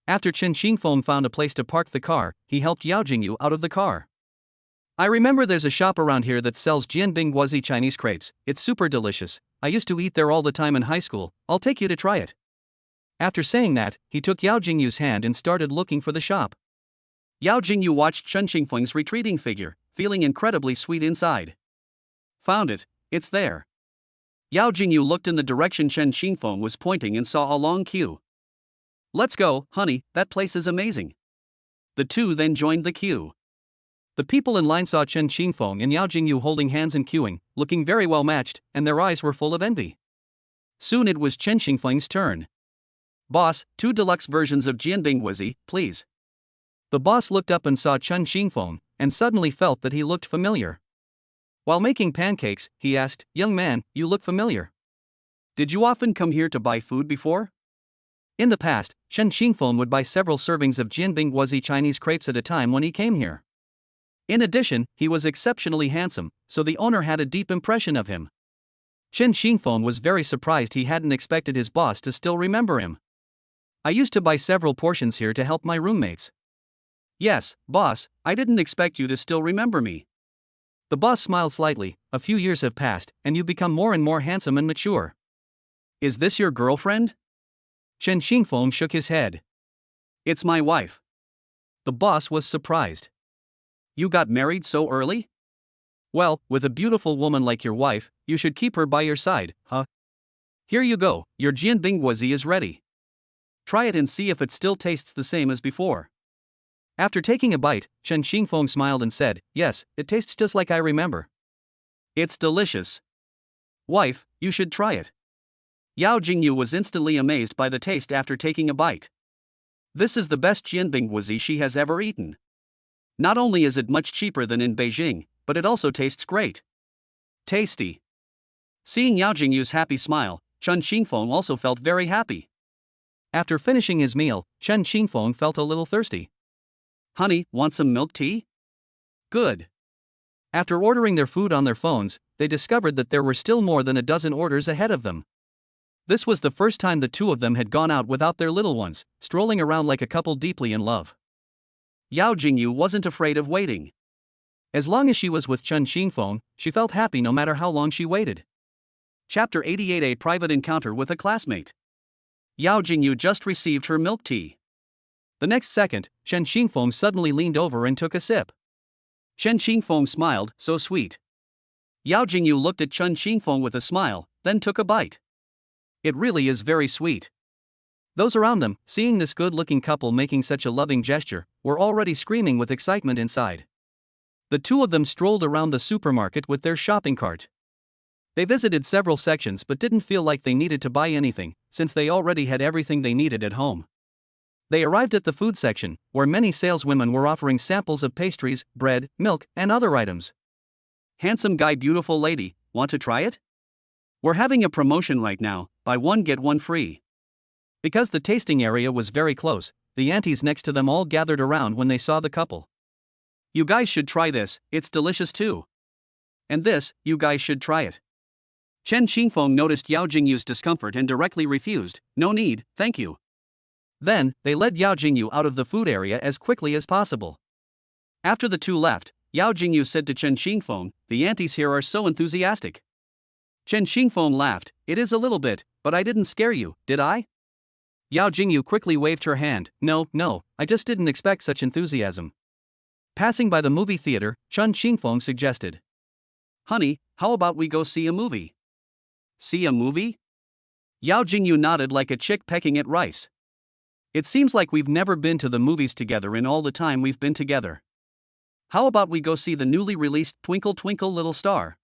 After Chen Xingfeng found a place to park the car, he helped Yao Jingyu out of the car. "I remember there's a shop around here that sells Jianbing Guozi Chinese crepes. It's super delicious. I used to eat there all the time in high school. I'll take you to try it." After saying that, he took Yao Jingyu's hand and started looking for the shop. Yao Jingyu watched Chen Xingfeng's retreating figure, feeling incredibly sweet inside. "Found it, it's there." Yao Jingyu looked in the direction Chen Xingfeng was pointing and saw a long queue. "Let's go, honey, that place is amazing." The two then joined the queue. The people in line saw Chen Xingfeng and Yao Jingyu holding hands and queuing, looking very well matched, and their eyes were full of envy. Soon it was Chen Xingfeng's turn. "Boss, 2 deluxe versions of Jianbing Guozi, please." The boss looked up and saw Chen Xingfeng, and suddenly felt that he looked familiar. While making pancakes, he asked, "Young man, you look familiar. Did you often come here to buy food before?" In the past, Chen Xingfeng would buy several servings of Jianbing Guozi Chinese crepes at a time when he came here. In addition, he was exceptionally handsome, so the owner had a deep impression of him. Chen Xingfeng was very surprised he hadn't expected his boss to still remember him. "I used to buy several portions here to help my roommates." Yes, boss, I didn't expect you to still remember me. The boss smiled slightly. A few years have passed, and you've become more and more handsome and mature. Is this your girlfriend? Chen Xingfeng shook his head. It's my wife. The boss was surprised. You got married so early? Well, with a beautiful woman like your wife, you should keep her by your side, huh? Here you go, your jianbingguozi is ready. Try it and see if it still tastes the same as before. After taking a bite, Chen Xingfeng smiled and said, yes, it tastes just like I remember. It's delicious. Wife, you should try it. Yao Jingyu was instantly amazed by the taste after taking a bite. This is the best jianbingguozi she has ever eaten. Not only is it much cheaper than in Beijing, but it also tastes great. Tasty. Seeing Yao Jingyu's happy smile, Chen Xingfeng also felt very happy. After finishing his meal, Chen Xingfeng felt a little thirsty. Honey, want some milk tea? Good. After ordering their food on their phones, they discovered that there were still more than a dozen orders ahead of them. This was the first time the two of them had gone out without their little ones, strolling around like a couple deeply in love. Yao Jingyu wasn't afraid of waiting. As long as she was with Chen Xingfeng, she felt happy no matter how long she waited. Chapter 88: A Private Encounter with a Classmate. Yao Jingyu just received her milk tea. The next second, Chen Xingfeng suddenly leaned over and took a sip. Chen Xingfeng smiled, so sweet. Yao Jingyu looked at Chen Xingfeng with a smile, then took a bite. It really is very sweet. Those around them, seeing this good-looking couple making such a loving gesture, were already screaming with excitement inside. The two of them strolled around the supermarket with their shopping cart. They visited several sections but didn't feel like they needed to buy anything, since they already had everything they needed at home. They arrived at the food section, where many saleswomen were offering samples of pastries, bread, milk, and other items. Handsome guy, beautiful lady, want to try it? We're having a promotion right now, buy one get one free. Because the tasting area was very close, the aunties next to them all gathered around when they saw the couple. You guys should try this, it's delicious too. And this, you guys should try it. Chen Xingfeng noticed Yao Jingyu's discomfort and directly refused, no need, thank you. Then, they led Yao Jingyu out of the food area as quickly as possible. After the two left, Yao Jingyu said to Chen Xingfeng, the aunties here are so enthusiastic. Chen Xingfeng laughed, it is a little bit, but I didn't scare you, did I? Yao Jingyu quickly waved her hand, no, I just didn't expect such enthusiasm. Passing by the movie theater, Chen Xingfeng suggested. Honey, how about we go see a movie? See a movie? Yao Jingyu nodded like a chick pecking at rice. It seems like we've never been to the movies together in all the time we've been together. How about we go see the newly released Twinkle Twinkle Little Star?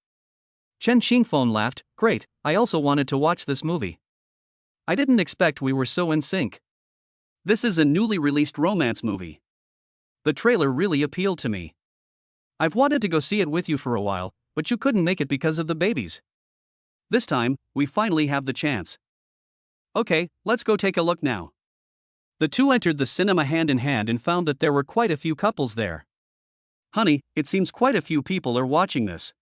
Chen Xingfeng laughed, great, I also wanted to watch this movie. I didn't expect we were so in sync. This is a newly released romance movie. The trailer really appealed to me. I've wanted to go see it with you for a while, but you couldn't make it because of the babies. This time, we finally have the chance. Okay, let's go take a look now. The two entered the cinema hand in hand and found that there were quite a few couples there. Honey, it seems quite a few people are watching this.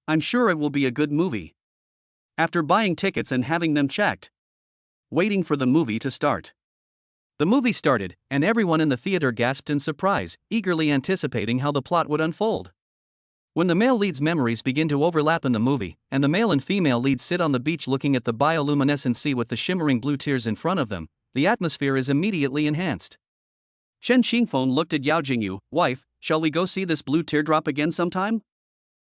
I'm sure it will be a good movie. After buying tickets and having them checked. Waiting for the movie to start. The movie started, and everyone in the theater gasped in surprise, eagerly anticipating how the plot would unfold. When the male lead's memories begin to overlap in the movie, and the male and female leads sit on the beach looking at the bioluminescent sea with the shimmering blue tears in front of them, the atmosphere is immediately enhanced. Chen Xingfeng looked at Yao Jingyu, wife, shall we go see this blue teardrop again sometime?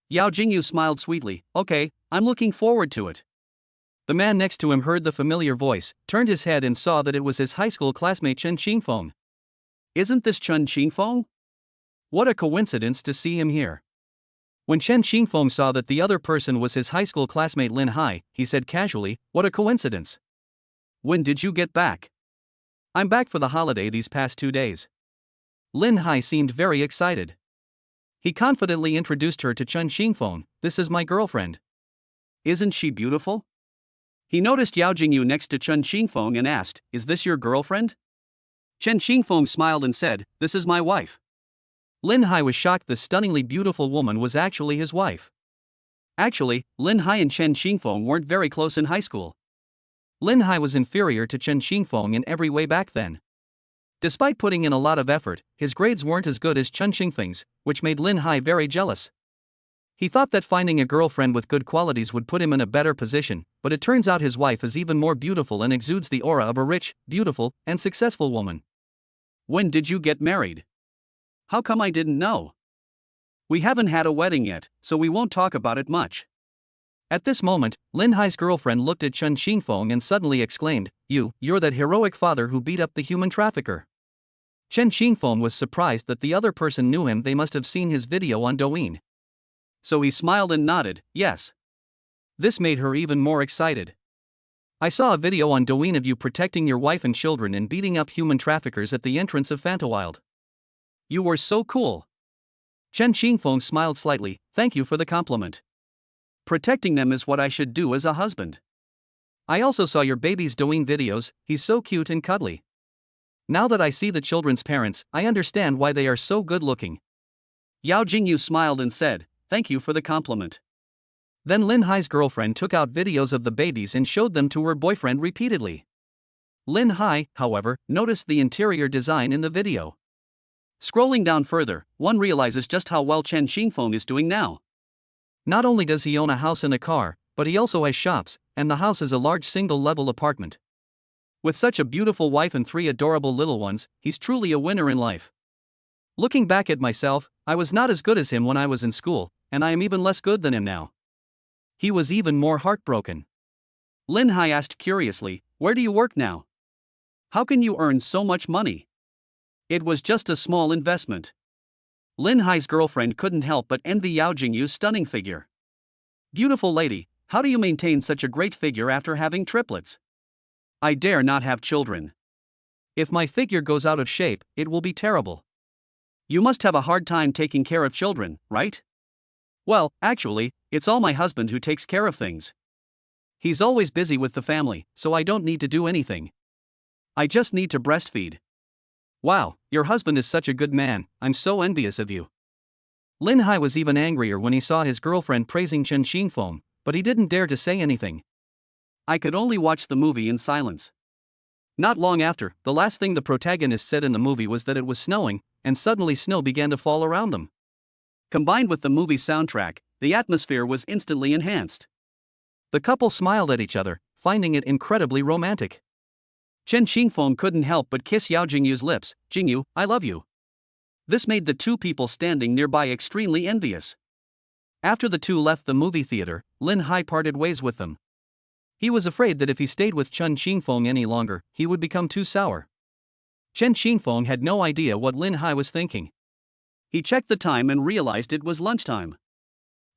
Yao Jingyu smiled sweetly, okay, I'm looking forward to it. The man next to him heard the familiar voice, turned his head and saw that it was his high school classmate Chen Xingfeng. Isn't this Chen Xingfeng? What a coincidence to see him here. When Chen Xingfeng saw that the other person was his high school classmate Lin Hai, he said casually, what a coincidence. When did you get back? I'm back for the holiday these past 2 days. Lin Hai seemed very excited. He confidently introduced her to Chen Xingfeng, this is my girlfriend. Isn't she beautiful? He noticed Yao Jingyu next to Chen Xingfeng and asked, is this your girlfriend? Chen Xingfeng smiled and said, this is my wife. Lin Hai was shocked the stunningly beautiful woman was actually his wife. Actually, Lin Hai and Chen Xingfeng weren't very close in high school. Lin Hai was inferior to Chen Xingfeng in every way back then. Despite putting in a lot of effort, his grades weren't as good as Chen Xingfeng's, which made Lin Hai very jealous. He thought that finding a girlfriend with good qualities would put him in a better position, but it turns out his wife is even more beautiful and exudes the aura of a rich, beautiful, and successful woman. When did you get married? How come I didn't know? We haven't had a wedding yet, so we won't talk about it much. At this moment, Lin Hai's girlfriend looked at Chen Xingfeng and suddenly exclaimed, You're that heroic father who beat up the human trafficker. Chen Xingfeng was surprised that the other person knew him. They must have seen his video on Douyin. So he smiled and nodded, yes. This made her even more excited. I saw a video on Douyin of you protecting your wife and children and beating up human traffickers at the entrance of Fantawild. You were so cool. Chen Xingfeng smiled slightly, thank you for the compliment. Protecting them is what I should do as a husband. I also saw your baby's Douyin videos, he's so cute and cuddly. Now that I see the children's parents, I understand why they are so good looking. Yao Jingyu smiled and said, thank you for the compliment. Then Lin Hai's girlfriend took out videos of the babies and showed them to her boyfriend repeatedly. Lin Hai, however, noticed the interior design in the video. Scrolling down further, one realizes just how well Chen Xingfeng is doing now. Not only does he own a house and a car, but he also has shops, and the house is a large single-level apartment. With such a beautiful wife and 3 adorable little ones, he's truly a winner in life. Looking back at myself, I was not as good as him when I was in school, and I am even less good than him now. He was even more heartbroken. Lin Hai asked curiously, where do you work now? How can you earn so much money? It was just a small investment. Lin Hai's girlfriend couldn't help but envy Yao Jingyu's stunning figure. Beautiful lady, how do you maintain such a great figure after having triplets? I dare not have children. If my figure goes out of shape, it will be terrible. You must have a hard time taking care of children, right? Well, actually, it's all my husband who takes care of things. He's always busy with the family, so I don't need to do anything. I just need to breastfeed. Wow, your husband is such a good man, I'm so envious of you. Lin Hai was even angrier when he saw his girlfriend praising Chen Xingfeng, but he didn't dare to say anything. I could only watch the movie in silence. Not long after, the last thing the protagonist said in the movie was that it was snowing, and suddenly snow began to fall around them. Combined with the movie's soundtrack, the atmosphere was instantly enhanced. The couple smiled at each other, finding it incredibly romantic. Chen Xingfeng couldn't help but kiss Yao Jingyu's lips. Jingyu, I love you. This made the two people standing nearby extremely envious. After the two left the movie theater, Lin Hai parted ways with them. He was afraid that if he stayed with Chen Xingfeng any longer, he would become too sour. Chen Xingfeng had no idea what Lin Hai was thinking. He checked the time and realized it was lunchtime.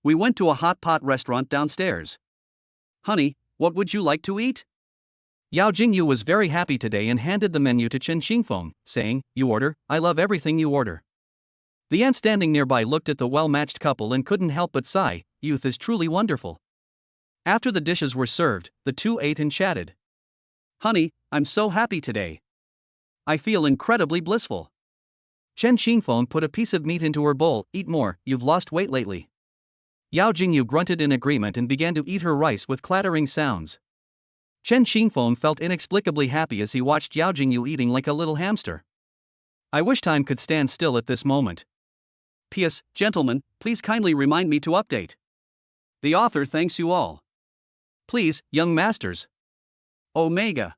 We went to a hot pot restaurant downstairs. Honey, what would you like to eat? Yao Jingyu was very happy today and handed the menu to Chen Xingfeng, saying, You order, I love everything you order. The aunt standing nearby looked at the well-matched couple and couldn't help but sigh, youth is truly wonderful. After the dishes were served, the two ate and chatted. Honey, I'm so happy today. I feel incredibly blissful. Chen Xingfeng put a piece of meat into her bowl, eat more, you've lost weight lately. Yao Jingyu grunted in agreement and began to eat her rice with clattering sounds. Chen Xingfeng felt inexplicably happy as he watched Yao Jingyu eating like a little hamster. I wish time could stand still at this moment. P.S. Gentlemen, please kindly remind me to update. The author thanks you all. Please, young masters. Omega.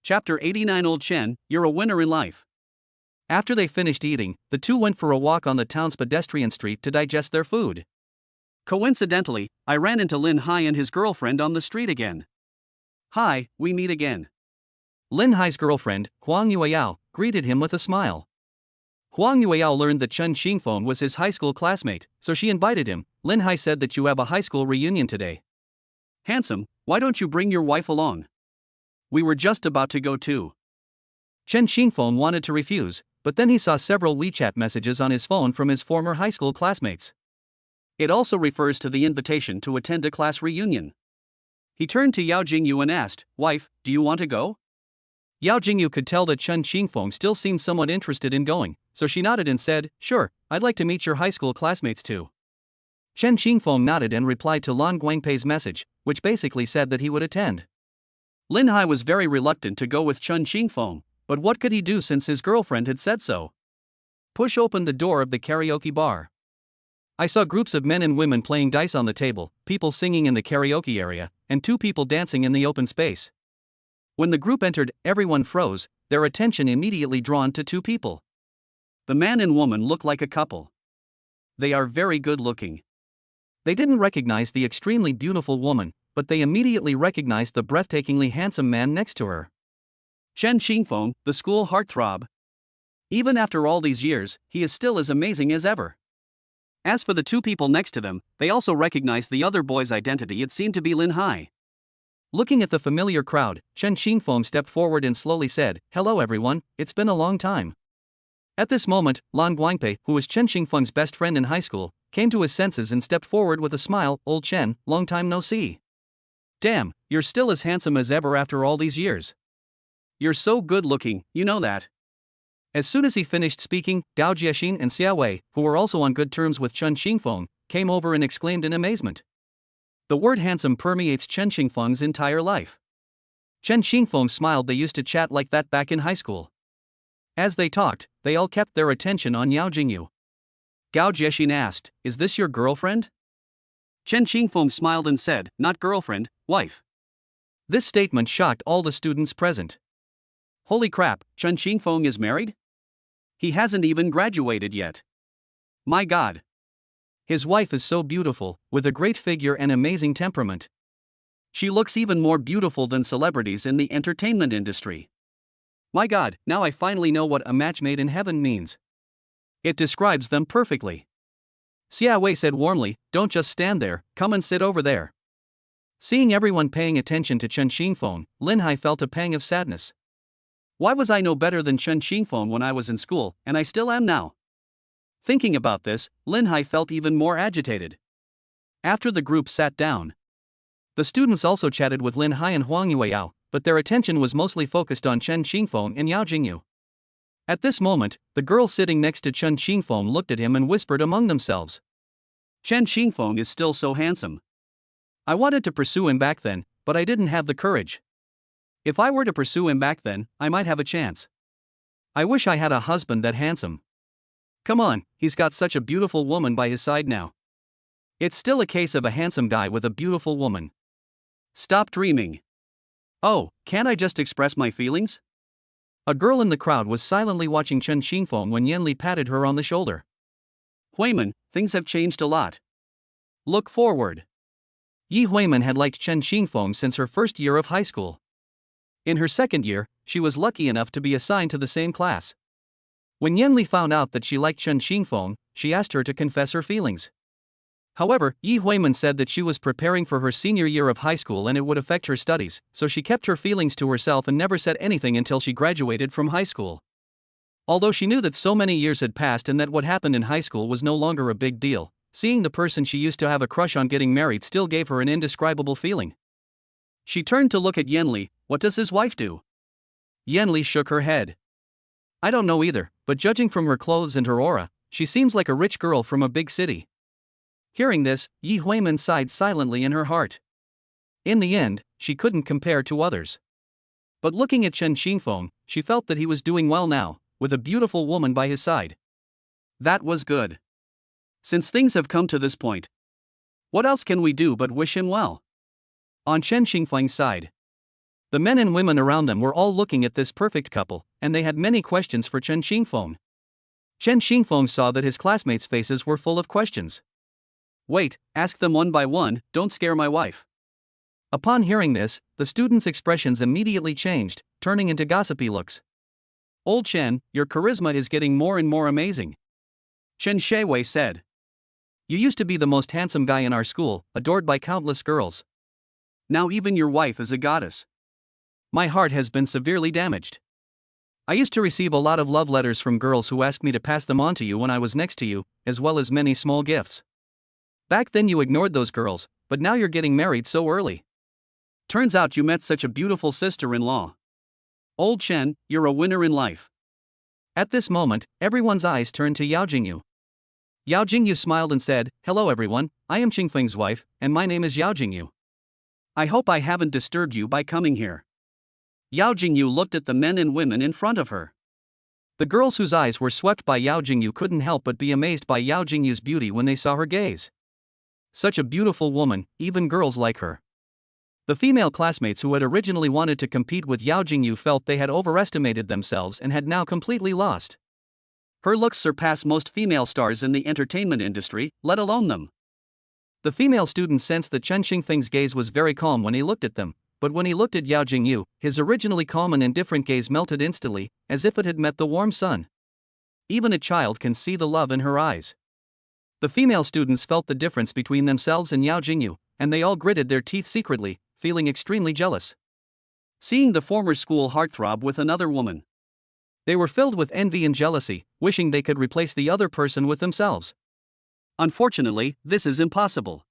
Chapter 89 Old Chen, you're a winner in life. After they finished eating, the two went for a walk on the town's pedestrian street to digest their food. Coincidentally, I ran into Lin Hai and his girlfriend on the street again. Hi, we meet again. Lin Hai's girlfriend, Huang Yueyao, greeted him with a smile. Huang Yueyao learned that Chen Xingfeng was his high school classmate, so she invited him. Lin Hai said that you have a high school reunion today. Handsome, why don't you bring your wife along? We were just about to go too. Chen Xingfeng wanted to refuse, but then he saw several WeChat messages on his phone from his former high school classmates. It also refers to the invitation to attend a class reunion. He turned to Yao Jingyu and asked, Wife, do you want to go? Yao Jingyu could tell that Chen Xingfeng still seemed somewhat interested in going, so she nodded and said, Sure, I'd like to meet your high school classmates too. Chen Xingfeng nodded and replied to Lan Guangpei's message, which basically said that he would attend. Lin Hai was very reluctant to go with Chen Xingfeng, But what could he do since his girlfriend had said so? Push open the door of the karaoke bar. I saw groups of men and women playing dice on the table, people singing in the karaoke area, and two people dancing in the open space. When the group entered, everyone froze, their attention immediately drawn to two people. The man and woman look like a couple. They are very good looking. They didn't recognize the extremely beautiful woman, but they immediately recognized the breathtakingly handsome man next to her. Chen Xingfeng, the school heartthrob. Even after all these years, he is still as amazing as ever. As for the two people next to them, they also recognized the other boy's identity. It seemed to be Lin Hai. Looking at the familiar crowd, Chen Xingfeng stepped forward and slowly said, "Hello everyone, it's been a long time." At this moment, Lan Guangpei, who was Chen Xingfeng's best friend in high school, came to his senses and stepped forward with a smile. "Old Chen, long time no see. Damn, you're still as handsome as ever after all these years. You're so good looking, you know that." As soon as he finished speaking, Gao Jiexin and Xia Wei, who were also on good terms with Chen Xingfeng, came over and exclaimed in amazement. The word handsome permeates Chen Xingfeng's entire life. Chen Xingfeng smiled. They used to chat like that back in high school. As they talked, they all kept their attention on Yao Jingyu. Gao Jiexin asked, "Is this your girlfriend?" Chen Xingfeng smiled and said, "Not girlfriend, wife." This statement shocked all the students present. Holy crap, Chen Xingfeng is married? He hasn't even graduated yet. My god. His wife is so beautiful, with a great figure and amazing temperament. She looks even more beautiful than celebrities in the entertainment industry. My god, now I finally know what a match made in heaven means. It describes them perfectly. Xia Wei said warmly, "Don't just stand there, come and sit over there." Seeing everyone paying attention to Chen Xingfeng, Lin Hai felt a pang of sadness. Why was I no better than Chen Xingfeng when I was in school, and I still am now? Thinking about this, Lin Hai felt even more agitated. After the group sat down, the students also chatted with Lin Hai and Huang Yueyao, but their attention was mostly focused on Chen Xingfeng and Yao Jingyu. At this moment, the girl sitting next to Chen Xingfeng looked at him and whispered among themselves. Chen Xingfeng is still so handsome. I wanted to pursue him back then, but I didn't have the courage. If I were to pursue him back then, I might have a chance. I wish I had a husband that handsome. Come on, he's got such a beautiful woman by his side now. It's still a case of a handsome guy with a beautiful woman. Stop dreaming. Oh, can't I just express my feelings? A girl in the crowd was silently watching Chen Xingfeng when Yanli patted her on the shoulder. Huiman, things have changed a lot. Look forward. Yi Huiman had liked Chen Xingfeng since her first year of high school. In her second year, she was lucky enough to be assigned to the same class. When Yanli found out that she liked Chen Xingfeng, she asked her to confess her feelings. However, Yi Huiman said that she was preparing for her senior year of high school and it would affect her studies, so she kept her feelings to herself and never said anything until she graduated from high school. Although she knew that so many years had passed and that what happened in high school was no longer a big deal, seeing the person she used to have a crush on getting married still gave her an indescribable feeling. She turned to look at Yanli. What does his wife do? Yanli shook her head. I don't know either, but judging from her clothes and her aura, she seems like a rich girl from a big city. Hearing this, Yi Huiman sighed silently in her heart. In the end, she couldn't compare to others. But looking at Chen Xingfeng, she felt that he was doing well now, with a beautiful woman by his side. That was good. Since things have come to this point, what else can we do but wish him well? On Chen Xingfeng's side, the men and women around them were all looking at this perfect couple, and they had many questions for Chen Xingfeng. Chen Xingfeng saw that his classmates' faces were full of questions. Wait, ask them one by one, don't scare my wife. Upon hearing this, the students' expressions immediately changed, turning into gossipy looks. Old Chen, your charisma is getting more and more amazing. Chen Shewei said. You used to be the most handsome guy in our school, adored by countless girls. Now even your wife is a goddess. My heart has been severely damaged. I used to receive a lot of love letters from girls who asked me to pass them on to you when I was next to you, as well as many small gifts. Back then you ignored those girls, but now you're getting married so early. Turns out you met such a beautiful sister-in-law. Old Chen, you're a winner in life. At this moment, everyone's eyes turned to Yao Jingyu. Yao Jingyu smiled and said, Hello everyone, I am Qingfeng's wife, and my name is Yao Jingyu. I hope I haven't disturbed you by coming here. Yao Jingyu looked at the men and women in front of her. The girls whose eyes were swept by Yao Jingyu couldn't help but be amazed by Yao Jingyu's beauty when they saw her gaze. Such a beautiful woman, even girls like her. The female classmates who had originally wanted to compete with Yao Jingyu felt they had overestimated themselves and had now completely lost. Her looks surpass most female stars in the entertainment industry, let alone them. The female students sensed that Chen Xingfeng's gaze was very calm when he looked at them, but when he looked at Yao Jingyu, his originally calm and indifferent gaze melted instantly, as if it had met the warm sun. Even a child can see the love in her eyes. The female students felt the difference between themselves and Yao Jingyu, and they all gritted their teeth secretly, feeling extremely jealous. Seeing the former school heartthrob with another woman, they were filled with envy and jealousy, wishing they could replace the other person with themselves. Unfortunately, this is impossible.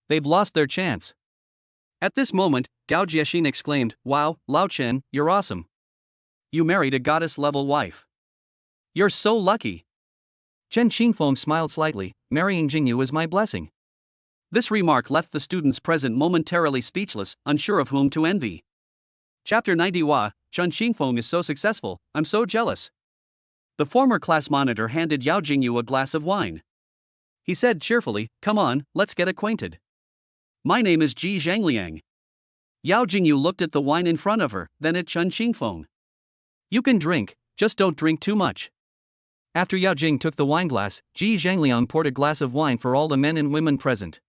They've lost their chance. At this moment, Gao Jiexin exclaimed, "Wow, Lao Chen, you're awesome. You married a goddess-level wife. You're so lucky." Chen Xingfeng smiled slightly, "Marrying Jingyu is my blessing." This remark left the students present momentarily speechless, unsure of whom to envy. Chapter 90 Wa, Chen Xingfeng is so successful, I'm so jealous. The former class monitor handed Yao Jingyu a glass of wine. He said cheerfully, "Come on, let's get acquainted. My name is Ji Zhangliang." Yao Jingyu looked at the wine in front of her, then at Chen Xingfeng. "You can drink, just don't drink too much." After Yao Jing took the wineglass, Ji Zhangliang poured a glass of wine for all the men and women present.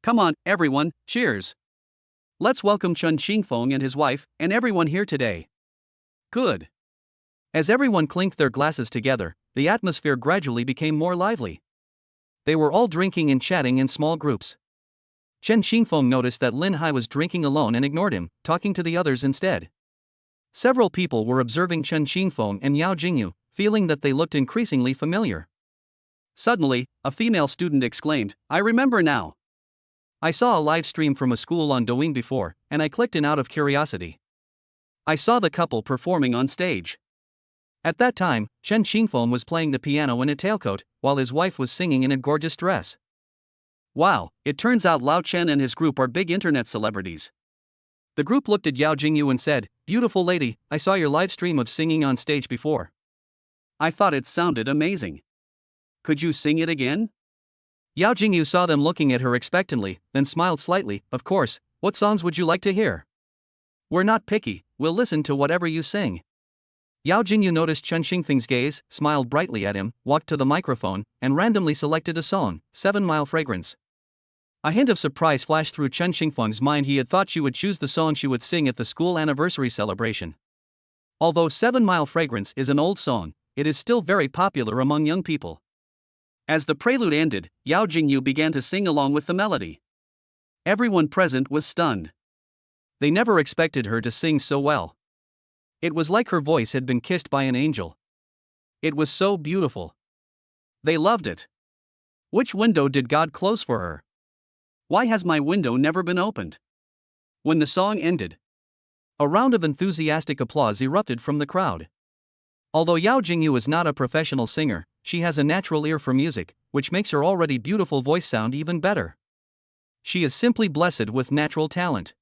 "Come on, everyone, cheers. Let's welcome Chen Xingfeng and his wife, and everyone here today." Good. As everyone clinked their glasses together, the atmosphere gradually became more lively. They were all drinking and chatting in small groups. Chen Xingfeng noticed that Lin Hai was drinking alone and ignored him, talking to the others instead. Several people were observing Chen Xingfeng and Yao Jingyu, feeling that they looked increasingly familiar. Suddenly, a female student exclaimed, "I remember now. I saw a live stream from a school on Douyin before, and I clicked in out of curiosity. I saw the couple performing on stage." At that time, Chen Xingfeng was playing the piano in a tailcoat, while his wife was singing in a gorgeous dress. Wow, it turns out Lao Chen and his group are big internet celebrities. The group looked at Yao Jingyu and said, "Beautiful lady, I saw your live stream of singing on stage before. I thought it sounded amazing. Could you sing it again?" Yao Jingyu saw them looking at her expectantly, then smiled slightly. "Of course, what songs would you like to hear? We're not picky, we'll listen to whatever you sing." Yao Jingyu noticed Chen Xingfeng's gaze, smiled brightly at him, walked to the microphone, and randomly selected a song, 7 Mile Fragrance. A hint of surprise flashed through Chen Xingfeng's mind. He had thought she would choose the song she would sing at the school anniversary celebration. Although 7 Mile Fragrance is an old song, it is still very popular among young people. As the prelude ended, Yao Jingyu began to sing along with the melody. Everyone present was stunned. They never expected her to sing so well. It was like her voice had been kissed by an angel. It was so beautiful. They loved it. Which window did God close for her? Why has my window never been opened? When the song ended, a round of enthusiastic applause erupted from the crowd. Although Yao Jingyu is not a professional singer, she has a natural ear for music, which makes her already beautiful voice sound even better. She is simply blessed with natural talent.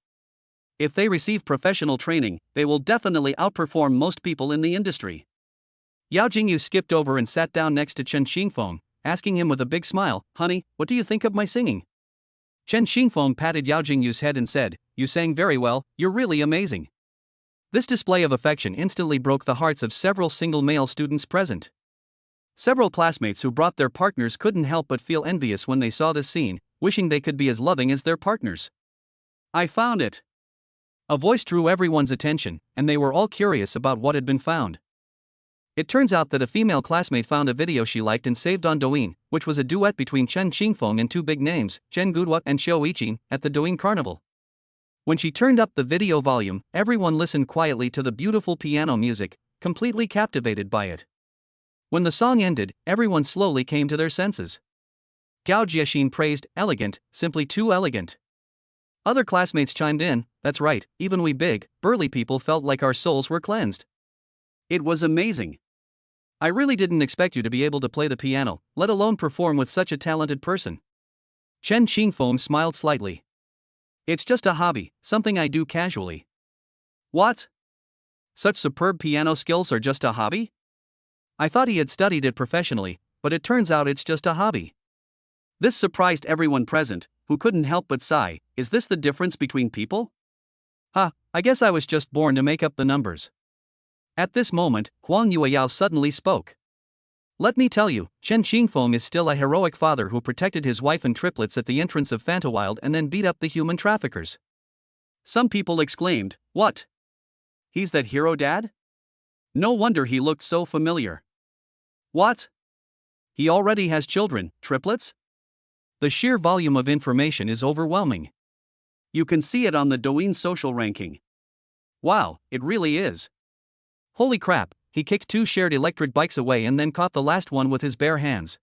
If they receive professional training, they will definitely outperform most people in the industry. Yao Jingyu skipped over and sat down next to Chen Xingfeng, asking him with a big smile, "Honey, what do you think of my singing?" Chen Xingfeng patted Yao Jingyu's head and said, "You sang very well, you're really amazing." This display of affection instantly broke the hearts of several single male students present. Several classmates who brought their partners couldn't help but feel envious when they saw this scene, wishing they could be as loving as their partners. "I found it." A voice drew everyone's attention, and they were all curious about what had been found. It turns out that a female classmate found a video she liked and saved on Douyin, which was a duet between Chen Xingfeng and two big names, Chen Gudua and Xiao Yijing, at the Douyin Carnival. When she turned up the video volume, everyone listened quietly to the beautiful piano music, completely captivated by it. When the song ended, everyone slowly came to their senses. Gao Jiexin praised, "Elegant, simply too elegant." Other classmates chimed in, "That's right, even we big, burly people felt like our souls were cleansed. It was amazing. I really didn't expect you to be able to play the piano, let alone perform with such a talented person." Chen Xingfeng smiled slightly. "It's just a hobby, something I do casually." "What? Such superb piano skills are just a hobby? I thought he had studied it professionally, but it turns out it's just a hobby. This surprised everyone present, who couldn't help but sigh. Is this the difference between people? I guess I was just born to make up the numbers. At this moment, Huang Yueyao suddenly spoke. Let me tell you, Chen Qingfeng is still a heroic father who protected his wife and triplets at the entrance of Fantawild and then beat up the human traffickers. Some people exclaimed, "What? He's that hero dad? No wonder he looked so familiar. What? He already has children, triplets?" The sheer volume of information is overwhelming. You can see it on the Douyin social ranking. Wow, it really is. Holy crap, he kicked 2 shared electric bikes away and then caught the last one with his bare hands.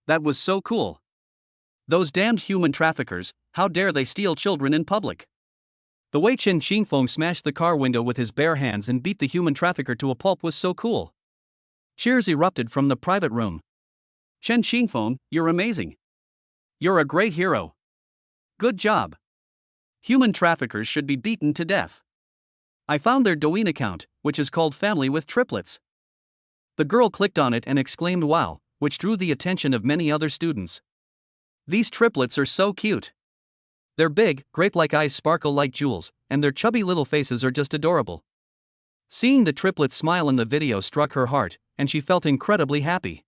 That was so cool. Those damned human traffickers, how dare they steal children in public? The way Chen Qingfeng smashed the car window with his bare hands and beat the human trafficker to a pulp was so cool. Cheers erupted from the private room. Chen Qingfeng, you're amazing. You're a great hero. Good job. Human traffickers should be beaten to death. I found their Douyin account, which is called Family with Triplets. The girl clicked on it and exclaimed wow, which drew the attention of many other students. These triplets are so cute. Their big, grape-like eyes sparkle like jewels, and their chubby little faces are just adorable. Seeing the triplets smile in the video struck her heart, and she felt incredibly happy.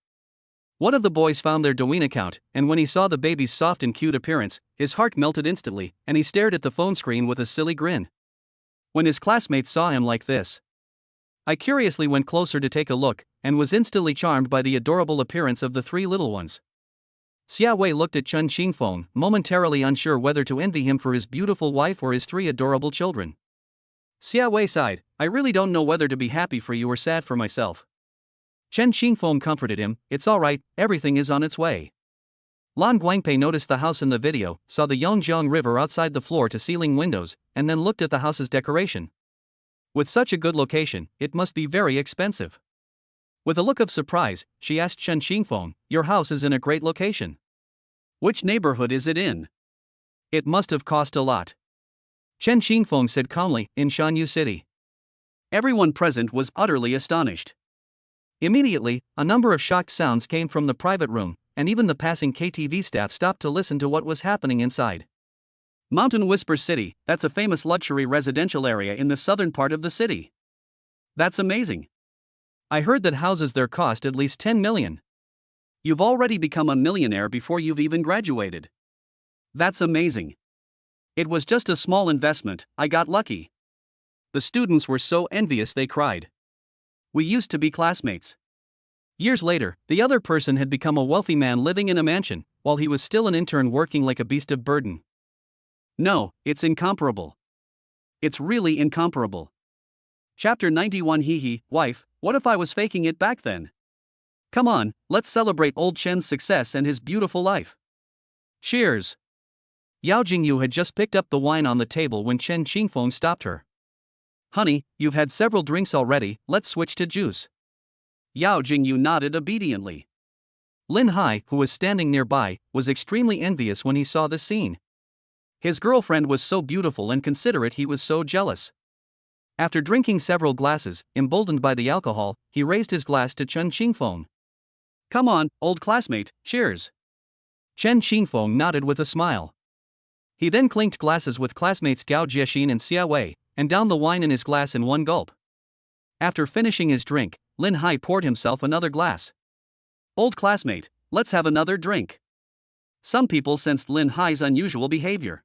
One of the boys found their Douyin account, and when he saw the baby's soft and cute appearance, his heart melted instantly, and he stared at the phone screen with a silly grin. When his classmates saw him like this, I curiously went closer to take a look, and was instantly charmed by the adorable appearance of the 3 little ones. Xia Wei looked at Chen Qingfeng, momentarily unsure whether to envy him for his beautiful wife or his 3 adorable children. Xia Wei sighed, I really don't know whether to be happy for you or sad for myself. Chen Qingfeng comforted him, it's alright, everything is on its way. Lan Guangpei noticed the house in the video, saw the Yongjiang River outside the floor-to-ceiling windows, and then looked at the house's decoration. With such a good location, it must be very expensive. With a look of surprise, she asked Chen Qingfeng, your house is in a great location. Which neighborhood is it in? It must have cost a lot. Chen Qingfeng said calmly, in Shanyu City. Everyone present was utterly astonished. Immediately, a number of shocked sounds came from the private room, and even the passing KTV staff stopped to listen to what was happening inside. Mountain Whisper City, that's a famous luxury residential area in the southern part of the city. That's amazing. I heard that houses there cost at least 10 million. You've already become a millionaire before you've even graduated. That's amazing. It was just a small investment, I got lucky. The students were so envious they cried. We used to be classmates. Years later, the other person had become a wealthy man living in a mansion, while he was still an intern working like a beast of burden. No, it's incomparable. It's really incomparable. Chapter 91 Hee hee, wife, what if I was faking it back then? Come on, let's celebrate old Chen's success and his beautiful life. Cheers. Yao Jingyu had just picked up the wine on the table when Chen Qingfeng stopped her. Honey, you've had several drinks already, let's switch to juice. Yao Jingyu nodded obediently. Lin Hai, who was standing nearby, was extremely envious when he saw this scene. His girlfriend was so beautiful and considerate he was so jealous. After drinking several glasses, emboldened by the alcohol, he raised his glass to Chen Qingfeng. Come on, old classmate, cheers. Chen Qingfeng nodded with a smile. He then clinked glasses with classmates Gao Jiexin and Xia Wei, and downed the wine in his glass in one gulp. After finishing his drink, Lin Hai poured himself another glass. Old classmate, let's have another drink. Some people sensed Lin Hai's unusual behavior.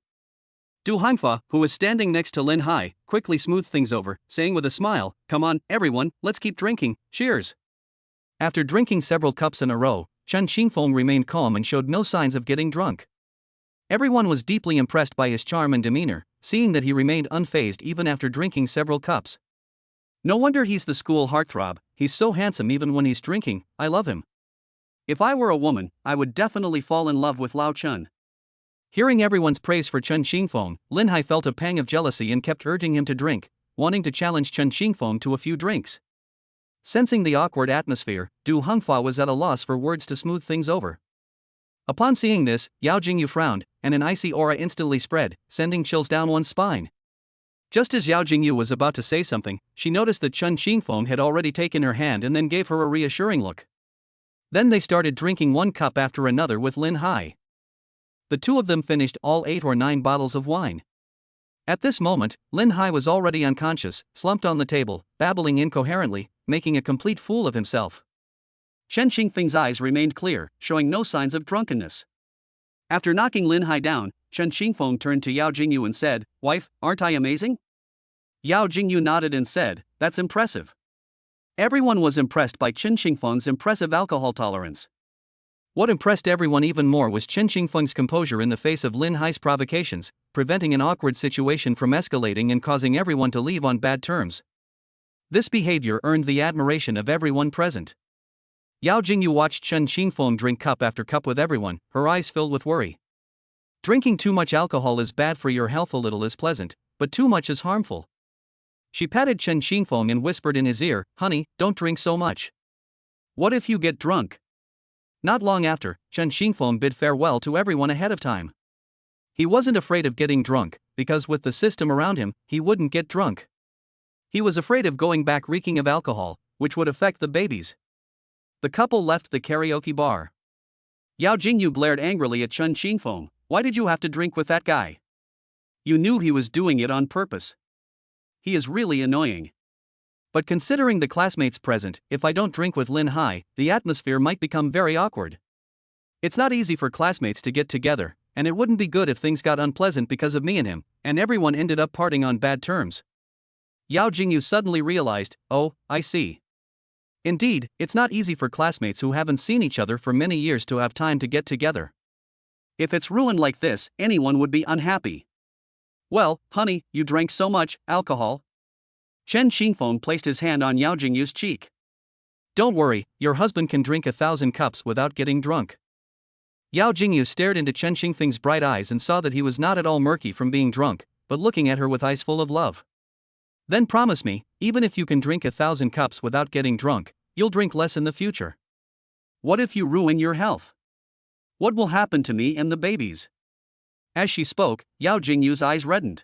Du Hangfa, who was standing next to Lin Hai, quickly smoothed things over, saying with a smile, come on, everyone, let's keep drinking, cheers. After drinking several cups in a row, Chen Qingfeng remained calm and showed no signs of getting drunk. Everyone was deeply impressed by his charm and demeanor, seeing that he remained unfazed even after drinking several cups. No wonder he's the school heartthrob, he's so handsome even when he's drinking, I love him. If I were a woman, I would definitely fall in love with Lao Chen. Hearing everyone's praise for Chen Qingfeng, Lin Hai felt a pang of jealousy and kept urging him to drink, wanting to challenge Chen Qingfeng to a few drinks. Sensing the awkward atmosphere, Du Hongfa was at a loss for words to smooth things over. Upon seeing this, Yao Jingyu frowned, and an icy aura instantly spread, sending chills down one's spine. Just as Yao Jingyu was about to say something, she noticed that Chen Xingfeng had already taken her hand and then gave her a reassuring look. Then they started drinking one cup after another with Lin Hai. The two of them finished all 8 or 9 bottles of wine. At this moment, Lin Hai was already unconscious, slumped on the table, babbling incoherently, making a complete fool of himself. Chen Xingfeng's eyes remained clear, showing no signs of drunkenness. After knocking Lin Hai down, Chen Xingfeng turned to Yao Jingyu and said, "Wife, aren't I amazing?" Yao Jingyu nodded and said, "That's impressive." Everyone was impressed by Chen Xingfeng's impressive alcohol tolerance. What impressed everyone even more was Chen Xingfeng's composure in the face of Lin Hai's provocations, preventing an awkward situation from escalating and causing everyone to leave on bad terms. This behavior earned the admiration of everyone present. Yao Jingyu watched Chen Xingfeng drink cup after cup with everyone, her eyes filled with worry. Drinking too much alcohol is bad for your health. A little is pleasant, but too much is harmful. She patted Chen Xingfeng and whispered in his ear, "Honey, don't drink so much. What if you get drunk?" Not long after, Chen Xingfeng bid farewell to everyone ahead of time. He wasn't afraid of getting drunk, because with the system around him, he wouldn't get drunk. He was afraid of going back reeking of alcohol, which would affect the babies. The couple left the karaoke bar. Yao Jingyu glared angrily at Chen Xingfeng. "Why did you have to drink with that guy? You knew he was doing it on purpose. He is really annoying. But considering the classmates present, if I don't drink with Lin Hai, the atmosphere might become very awkward. It's not easy for classmates to get together, and it wouldn't be good if things got unpleasant because of me and him, and everyone ended up parting on bad terms." Yao Jingyu suddenly realized, "Oh, I see. Indeed, it's not easy for classmates who haven't seen each other for many years to have time to get together. If it's ruined like this, anyone would be unhappy." "Well, honey, you drank so much alcohol." Chen Xingfeng placed his hand on Yao Jingyu's cheek. "Don't worry, your husband can drink 1,000 cups without getting drunk." Yao Jingyu stared into Chen Xingfeng's bright eyes and saw that he was not at all murky from being drunk, but looking at her with eyes full of love. "Then promise me, even if you can drink 1,000 cups without getting drunk, you'll drink less in the future." "What if you ruin your health? What will happen to me and the babies?" As she spoke, Yao Jingyu's eyes reddened.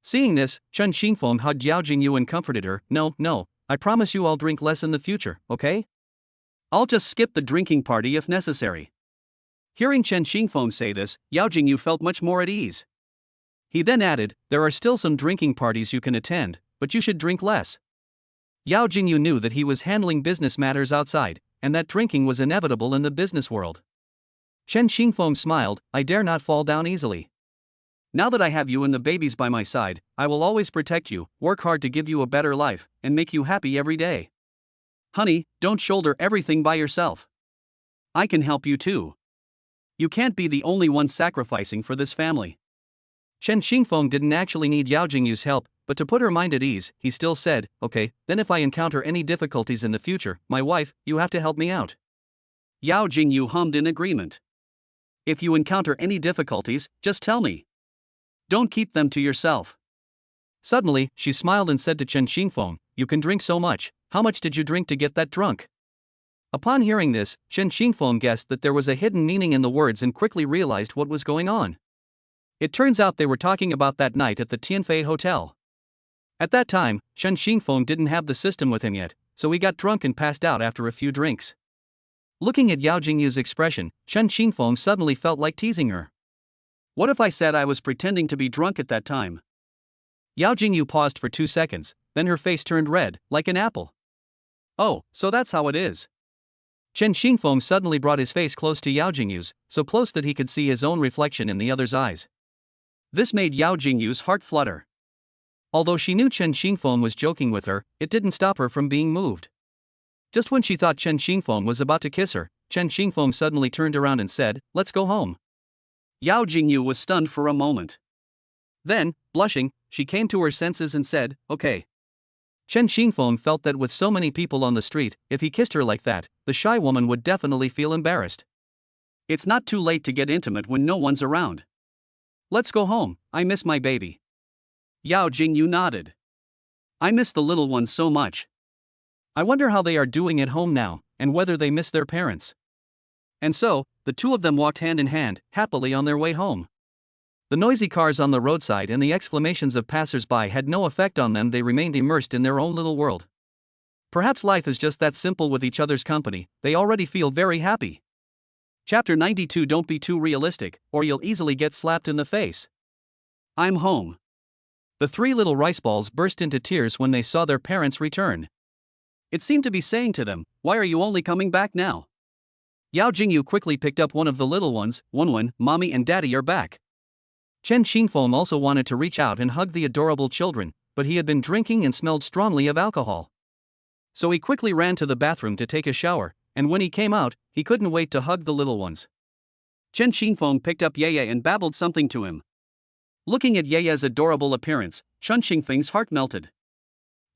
Seeing this, Chen Xingfeng hugged Yao Jingyu and comforted her. No, I promise you I'll drink less in the future, okay? I'll just skip the drinking party if necessary." Hearing Chen Xingfeng say this, Yao Jingyu felt much more at ease. He then added, "There are still some drinking parties you can attend, but you should drink less." Yao Jingyu knew that he was handling business matters outside, and that drinking was inevitable in the business world. Chen Xingfeng smiled, "I dare not fall down easily. Now that I have you and the babies by my side, I will always protect you, work hard to give you a better life, and make you happy every day. Honey, don't shoulder everything by yourself. I can help you too. You can't be the only one sacrificing for this family." Chen Xingfeng didn't actually need Yao Jingyu's help, but to put her mind at ease, he still said, "Okay, then if I encounter any difficulties in the future, my wife, you have to help me out." Yao Jingyu hummed in agreement. "If you encounter any difficulties, just tell me. Don't keep them to yourself." Suddenly, she smiled and said to Chen Xingfeng, "You can drink so much, how much did you drink to get that drunk?" Upon hearing this, Chen Xingfeng guessed that there was a hidden meaning in the words and quickly realized what was going on. It turns out they were talking about that night at the Tianfei Hotel. At that time, Chen Xingfeng didn't have the system with him yet, so he got drunk and passed out after a few drinks. Looking at Yao Jingyu's expression, Chen Xingfeng suddenly felt like teasing her. "What if I said I was pretending to be drunk at that time?" Yao Jingyu paused for 2 seconds, then her face turned red, like an apple. "Oh, so that's how it is." Chen Xingfeng suddenly brought his face close to Yao Jingyu's, so close that he could see his own reflection in the other's eyes. This made Yao Jingyu's heart flutter. Although she knew Chen Xingfeng was joking with her, it didn't stop her from being moved. Just when she thought Chen Xingfeng was about to kiss her, Chen Xingfeng suddenly turned around and said, "Let's go home." Yao Jingyu was stunned for a moment. Then, blushing, she came to her senses and said, "Okay." Chen Xingfeng felt that with so many people on the street, if he kissed her like that, the shy woman would definitely feel embarrassed. It's not too late to get intimate when no one's around. "Let's go home, I miss my baby." Yao Jingyu nodded. "I miss the little ones so much. I wonder how they are doing at home now, and whether they miss their parents." And so, the two of them walked hand in hand, happily on their way home. The noisy cars on the roadside and the exclamations of passers-by had no effect on them. They remained immersed in their own little world. Perhaps life is just that simple with each other's company, they already feel very happy. Chapter 92. Don't be too realistic, or you'll easily get slapped in the face. I'm home. The three little rice balls burst into tears when they saw their parents return. It seemed to be saying to them, "Why are you only coming back now?" Yao Jingyu quickly picked up one of the little ones. Wenwen, Mommy and Daddy are back. Chen Xingfeng also wanted to reach out and hug the adorable children, but he had been drinking and smelled strongly of alcohol. So he quickly ran to the bathroom to take a shower, and when he came out, he couldn't wait to hug the little ones. Chen Xingfeng picked up Yeye and babbled something to him. Looking at Yeye's adorable appearance, Chen Xingfeng's heart melted.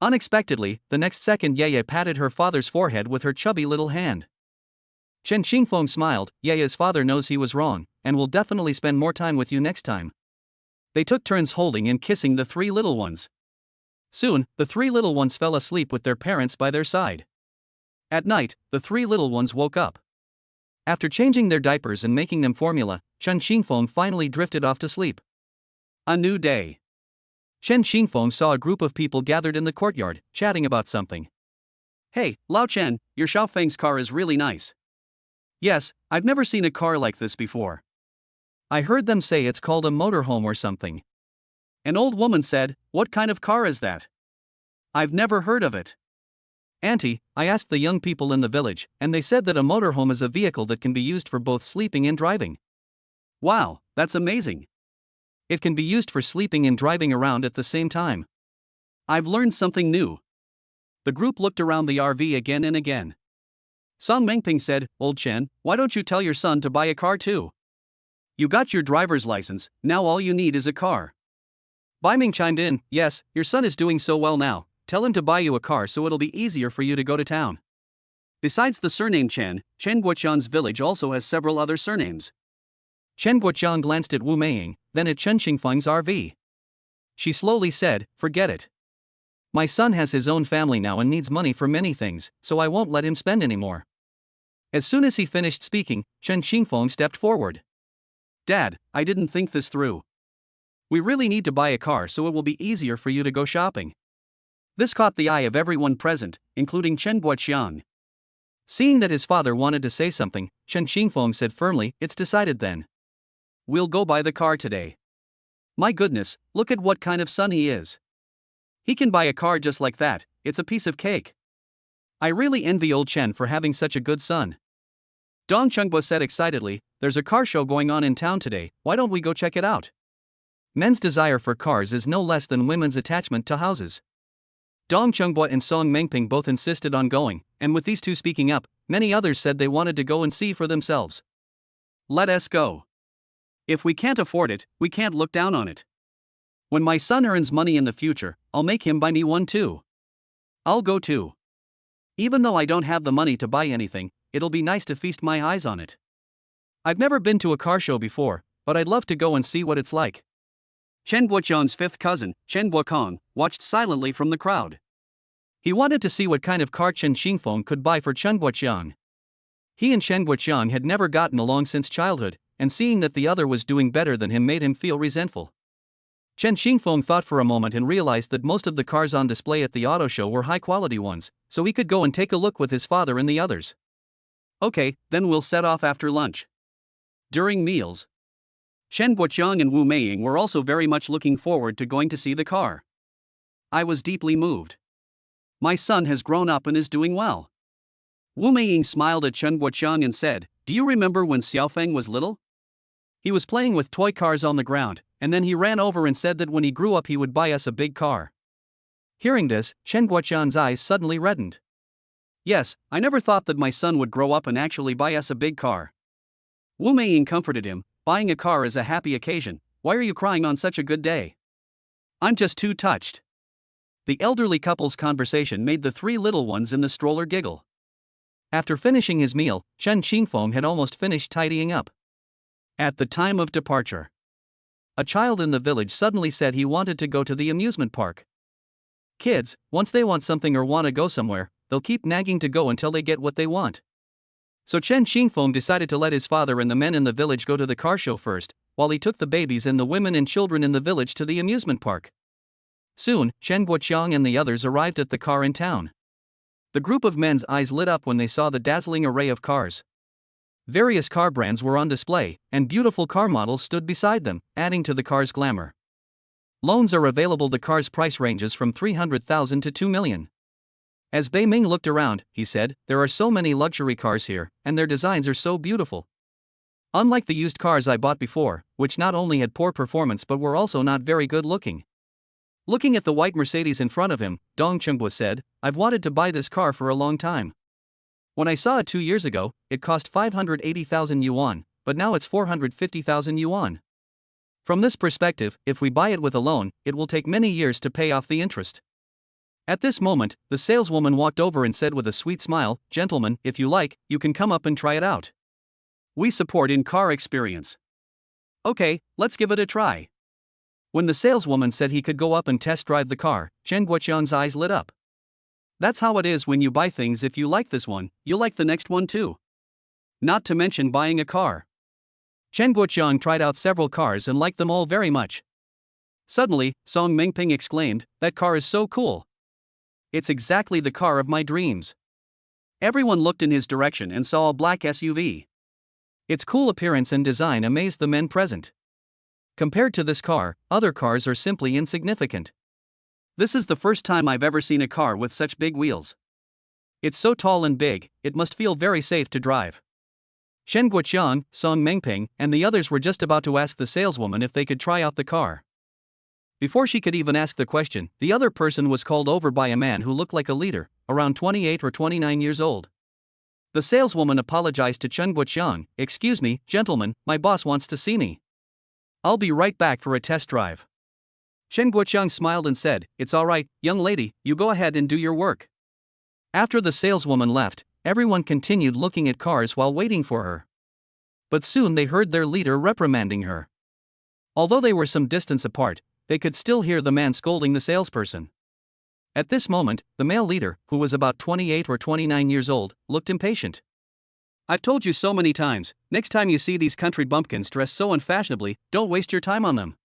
Unexpectedly, the next second Yeye patted her father's forehead with her chubby little hand. Chen Xingfeng smiled. Yeye's father knows he was wrong, and will definitely spend more time with you next time. They took turns holding and kissing the three little ones. Soon, the three little ones fell asleep with their parents by their side. At night, the three little ones woke up. After changing their diapers and making them formula, Chen Xingfeng finally drifted off to sleep. A new day. Chen Xingfeng saw a group of people gathered in the courtyard, chatting about something. "Hey, Lao Chen, your Xiaofeng's car is really nice." "Yes, I've never seen a car like this before." "I heard them say it's called a motorhome or something." An old woman said, "What kind of car is that? I've never heard of it." "Auntie, I asked the young people in the village, and they said that a motorhome is a vehicle that can be used for both sleeping and driving." "Wow, that's amazing. It can be used for sleeping and driving around at the same time. I've learned something new." The group looked around the RV again and again. Song Mengping said, "Old Chen, why don't you tell your son to buy a car too? You got your driver's license, now all you need is a car." Bai Ming chimed in, "Yes, your son is doing so well now, tell him to buy you a car so it'll be easier for you to go to town." Besides the surname Chen, Chen Guoqiang's village also has several other surnames. Chen Guoqiang glanced at Wu Meiying, then at Chen Xingfeng's RV. She slowly said, "Forget it. My son has his own family now and needs money for many things, so I won't let him spend anymore." As soon as he finished speaking, Chen Xingfeng stepped forward. "Dad, I didn't think this through. We really need to buy a car so it will be easier for you to go shopping." This caught the eye of everyone present, including Chen Guoqiang. Seeing that his father wanted to say something, Chen Xingfeng said firmly, "It's decided then. We'll go buy the car today. My goodness, look at what kind of son he is. He can buy a car just like that, it's a piece of cake. I really envy old Chen for having such a good son." Dong Chengbo said excitedly, "There's a car show going on in town today, why don't we go check it out?" Men's desire for cars is no less than women's attachment to houses. Dong Chengbo and Song Mengping both insisted on going, and with these two speaking up, many others said they wanted to go and see for themselves. "Let us go. If we can't afford it, we can't look down on it. When my son earns money in the future, I'll make him buy me one too. I'll go too. Even though I don't have the money to buy anything, it'll be nice to feast my eyes on it. I've never been to a car show before, but I'd love to go and see what it's like." Chen Guoqiang's fifth cousin, Chen Guokong, watched silently from the crowd. He wanted to see what kind of car Chen Xingfeng could buy for Chen Guoqiang. He and Chen Guoqiang had never gotten along since childhood, and seeing that the other was doing better than him made him feel resentful. Chen Xingfeng thought for a moment and realized that most of the cars on display at the auto show were high-quality ones, so he could go and take a look with his father and the others. "Okay, then we'll set off after lunch." During meals, Chen Guoqiang and Wu Meiying were also very much looking forward to going to see the car. "I was deeply moved. My son has grown up and is doing well." Wu Meiying smiled at Chen Guoqiang and said, "Do you remember when Xiaofeng was little? He was playing with toy cars on the ground, and then he ran over and said that when he grew up he would buy us a big car." Hearing this, Chen Guoqiang's eyes suddenly reddened. "Yes, I never thought that my son would grow up and actually buy us a big car." Wu Meiying comforted him, "Buying a car is a happy occasion, why are you crying on such a good day?" "I'm just too touched." The elderly couple's conversation made the three little ones in the stroller giggle. After finishing his meal, Chen Xingfeng had almost finished tidying up. At the time of departure, a child in the village suddenly said he wanted to go to the amusement park. Kids, once they want something or want to go somewhere, they'll keep nagging to go until they get what they want. So Chen Xingfeng decided to let his father and the men in the village go to the car show first, while he took the babies and the women and children in the village to the amusement park. Soon, Chen Guoqiang and the others arrived at the car in town. The group of men's eyes lit up when they saw the dazzling array of cars. Various car brands were on display, and beautiful car models stood beside them, adding to the car's glamour. Loans are available. The car's price ranges from 300,000 to 2 million. As Bei Ming looked around, he said, "There are so many luxury cars here, and their designs are so beautiful. Unlike the used cars I bought before, which not only had poor performance but were also not very good looking." Looking at the white Mercedes in front of him, Dong Chengbo said, "I've wanted to buy this car for a long time. When I saw it 2 years ago, it cost 580,000 yuan, but now it's 450,000 yuan. From this perspective, if we buy it with a loan, it will take many years to pay off the interest." At this moment, the saleswoman walked over and said with a sweet smile, "Gentlemen, if you like, you can come up and try it out. We support in-car experience." "Okay, let's give it a try." When the saleswoman said he could go up and test drive the car, Chen Guoqiang's eyes lit up. That's how it is when you buy things. If you like this one, you'll like the next one too. Not to mention buying a car. Chen Guoqiang tried out several cars and liked them all very much. Suddenly, Song Mengping exclaimed, "That car is so cool. It's exactly the car of my dreams." Everyone looked in his direction and saw a black SUV. Its cool appearance and design amazed the men present. Compared to this car, other cars are simply insignificant. "This is the first time I've ever seen a car with such big wheels. It's so tall and big, it must feel very safe to drive." Chen Guoqiang, Song Mengping, and the others were just about to ask the saleswoman if they could try out the car. Before she could even ask the question, the other person was called over by a man who looked like a leader, around 28 or 29 years old. The saleswoman apologized to Chen Guoqiang, "Excuse me, gentlemen, my boss wants to see me. I'll be right back for a test drive." Chen Guoqiang smiled and said, "It's all right, young lady, you go ahead and do your work." After the saleswoman left, everyone continued looking at cars while waiting for her. But soon they heard their leader reprimanding her. Although they were some distance apart, they could still hear the man scolding the salesperson. At this moment, the male leader, who was about 28 or 29 years old, looked impatient. "I've told you so many times, next time you see these country bumpkins dressed so unfashionably, don't waste your time on them.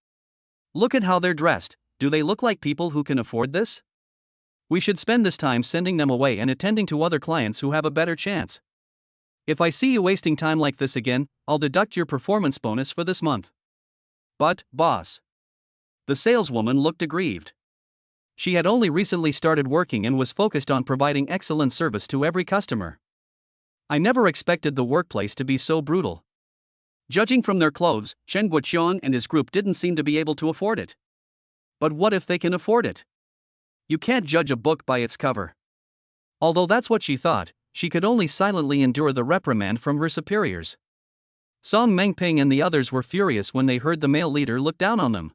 Look at how they're dressed. Do they look like people who can afford this? We should spend this time sending them away and attending to other clients who have a better chance. If I see you wasting time like this again, I'll deduct your performance bonus for this month." "But, boss." The saleswoman looked aggrieved. She had only recently started working and was focused on providing excellent service to every customer. "I never expected the workplace to be so brutal." Judging from their clothes, Chen Guoqiang and his group didn't seem to be able to afford it. But what if they can afford it? You can't judge a book by its cover. Although that's what she thought, she could only silently endure the reprimand from her superiors. Song Mengping and the others were furious when they heard the male leader look down on them.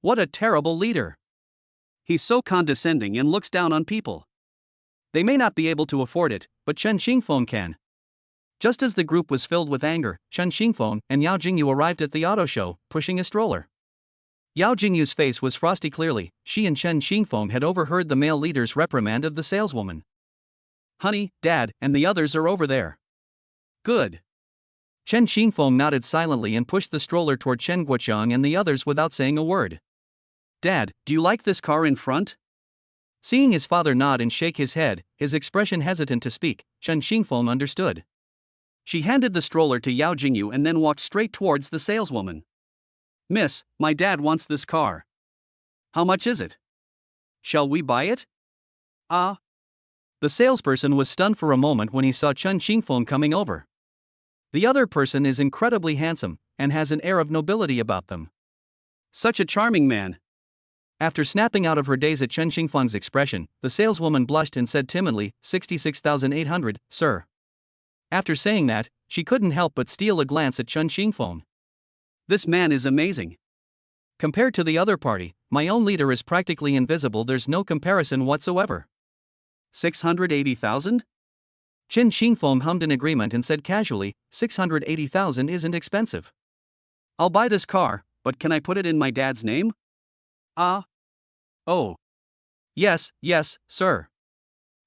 What a terrible leader! He's so condescending and looks down on people. They may not be able to afford it, but Chen Xingfeng can. Just as the group was filled with anger, Chen Xingfeng and Yao Jingyu arrived at the auto show, pushing a stroller. Yao Jingyu's face was frosty. Clearly, she and Chen Xingfeng had overheard the male leader's reprimand of the saleswoman. "Honey, Dad, and the others are over there." "Good." Chen Xingfeng nodded silently and pushed the stroller toward Chen Guoqiang and the others without saying a word. "Dad, do you like this car in front?" Seeing his father nod and shake his head, his expression hesitant to speak, Chen Xingfeng understood. She handed the stroller to Yao Jingyu and then walked straight towards the saleswoman. "Miss, my dad wants this car. How much is it? Shall we buy it?" "Ah." The salesperson was stunned for a moment when he saw Chen Xingfeng coming over. The other person is incredibly handsome, and has an air of nobility about them. Such a charming man. After snapping out of her daze at Chen Xingfeng's expression, the saleswoman blushed and said timidly, 66,800, sir. After saying that, she couldn't help but steal a glance at Chen Xingfeng. This man is amazing. Compared to the other party, my own leader is practically invisible. There's no comparison whatsoever. 680,000? Chen Xingfeng hummed in agreement and said casually, 680,000 isn't expensive. I'll buy this car, but can I put it in my dad's name? Ah. Oh. Yes, sir.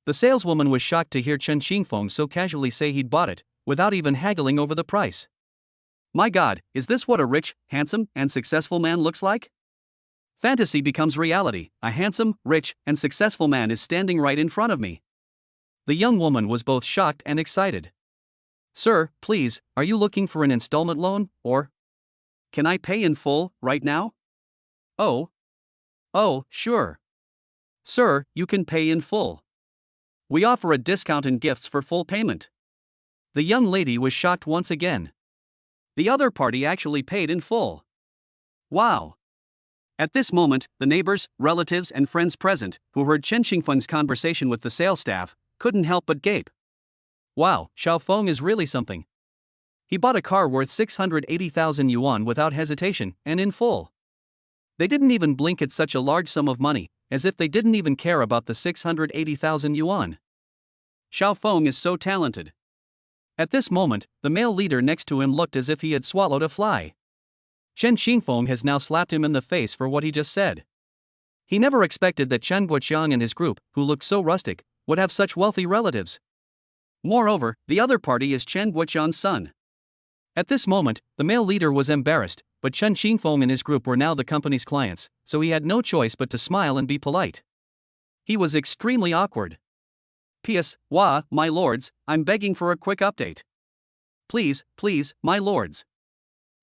The saleswoman was shocked to hear Chen Xingfeng so casually say he'd bought it, without even haggling over the price. My God, is this what a rich, handsome, and successful man looks like? Fantasy becomes reality. A handsome, rich, and successful man is standing right in front of me. The young woman was both shocked and excited. Sir, please, are you looking for an installment loan, or can I pay in full, right now? Oh, sure. Sir, you can pay in full. We offer a discount and gifts for full payment. The young lady was shocked once again. The other party actually paid in full. Wow. At this moment, the neighbors, relatives, and friends present, who heard Chen Xingfeng's conversation with the sales staff, couldn't help but gape. Wow, Xiaofeng is really something. He bought a car worth 680,000 yuan without hesitation, and in full. They didn't even blink at such a large sum of money, as if they didn't even care about the 680,000 yuan. Xiaofeng is so talented. At this moment, the male leader next to him looked as if he had swallowed a fly. Chen Xingfeng has now slapped him in the face for what he just said. He never expected that Chen Guoqiang and his group, who looked so rustic, would have such wealthy relatives. Moreover, the other party is Chen Guoqiang's son. At this moment, the male leader was embarrassed, but Chen Xingfeng and his group were now the company's clients, so he had no choice but to smile and be polite. He was extremely awkward. P.S. My lords, I'm begging for a quick update. Please, my lords.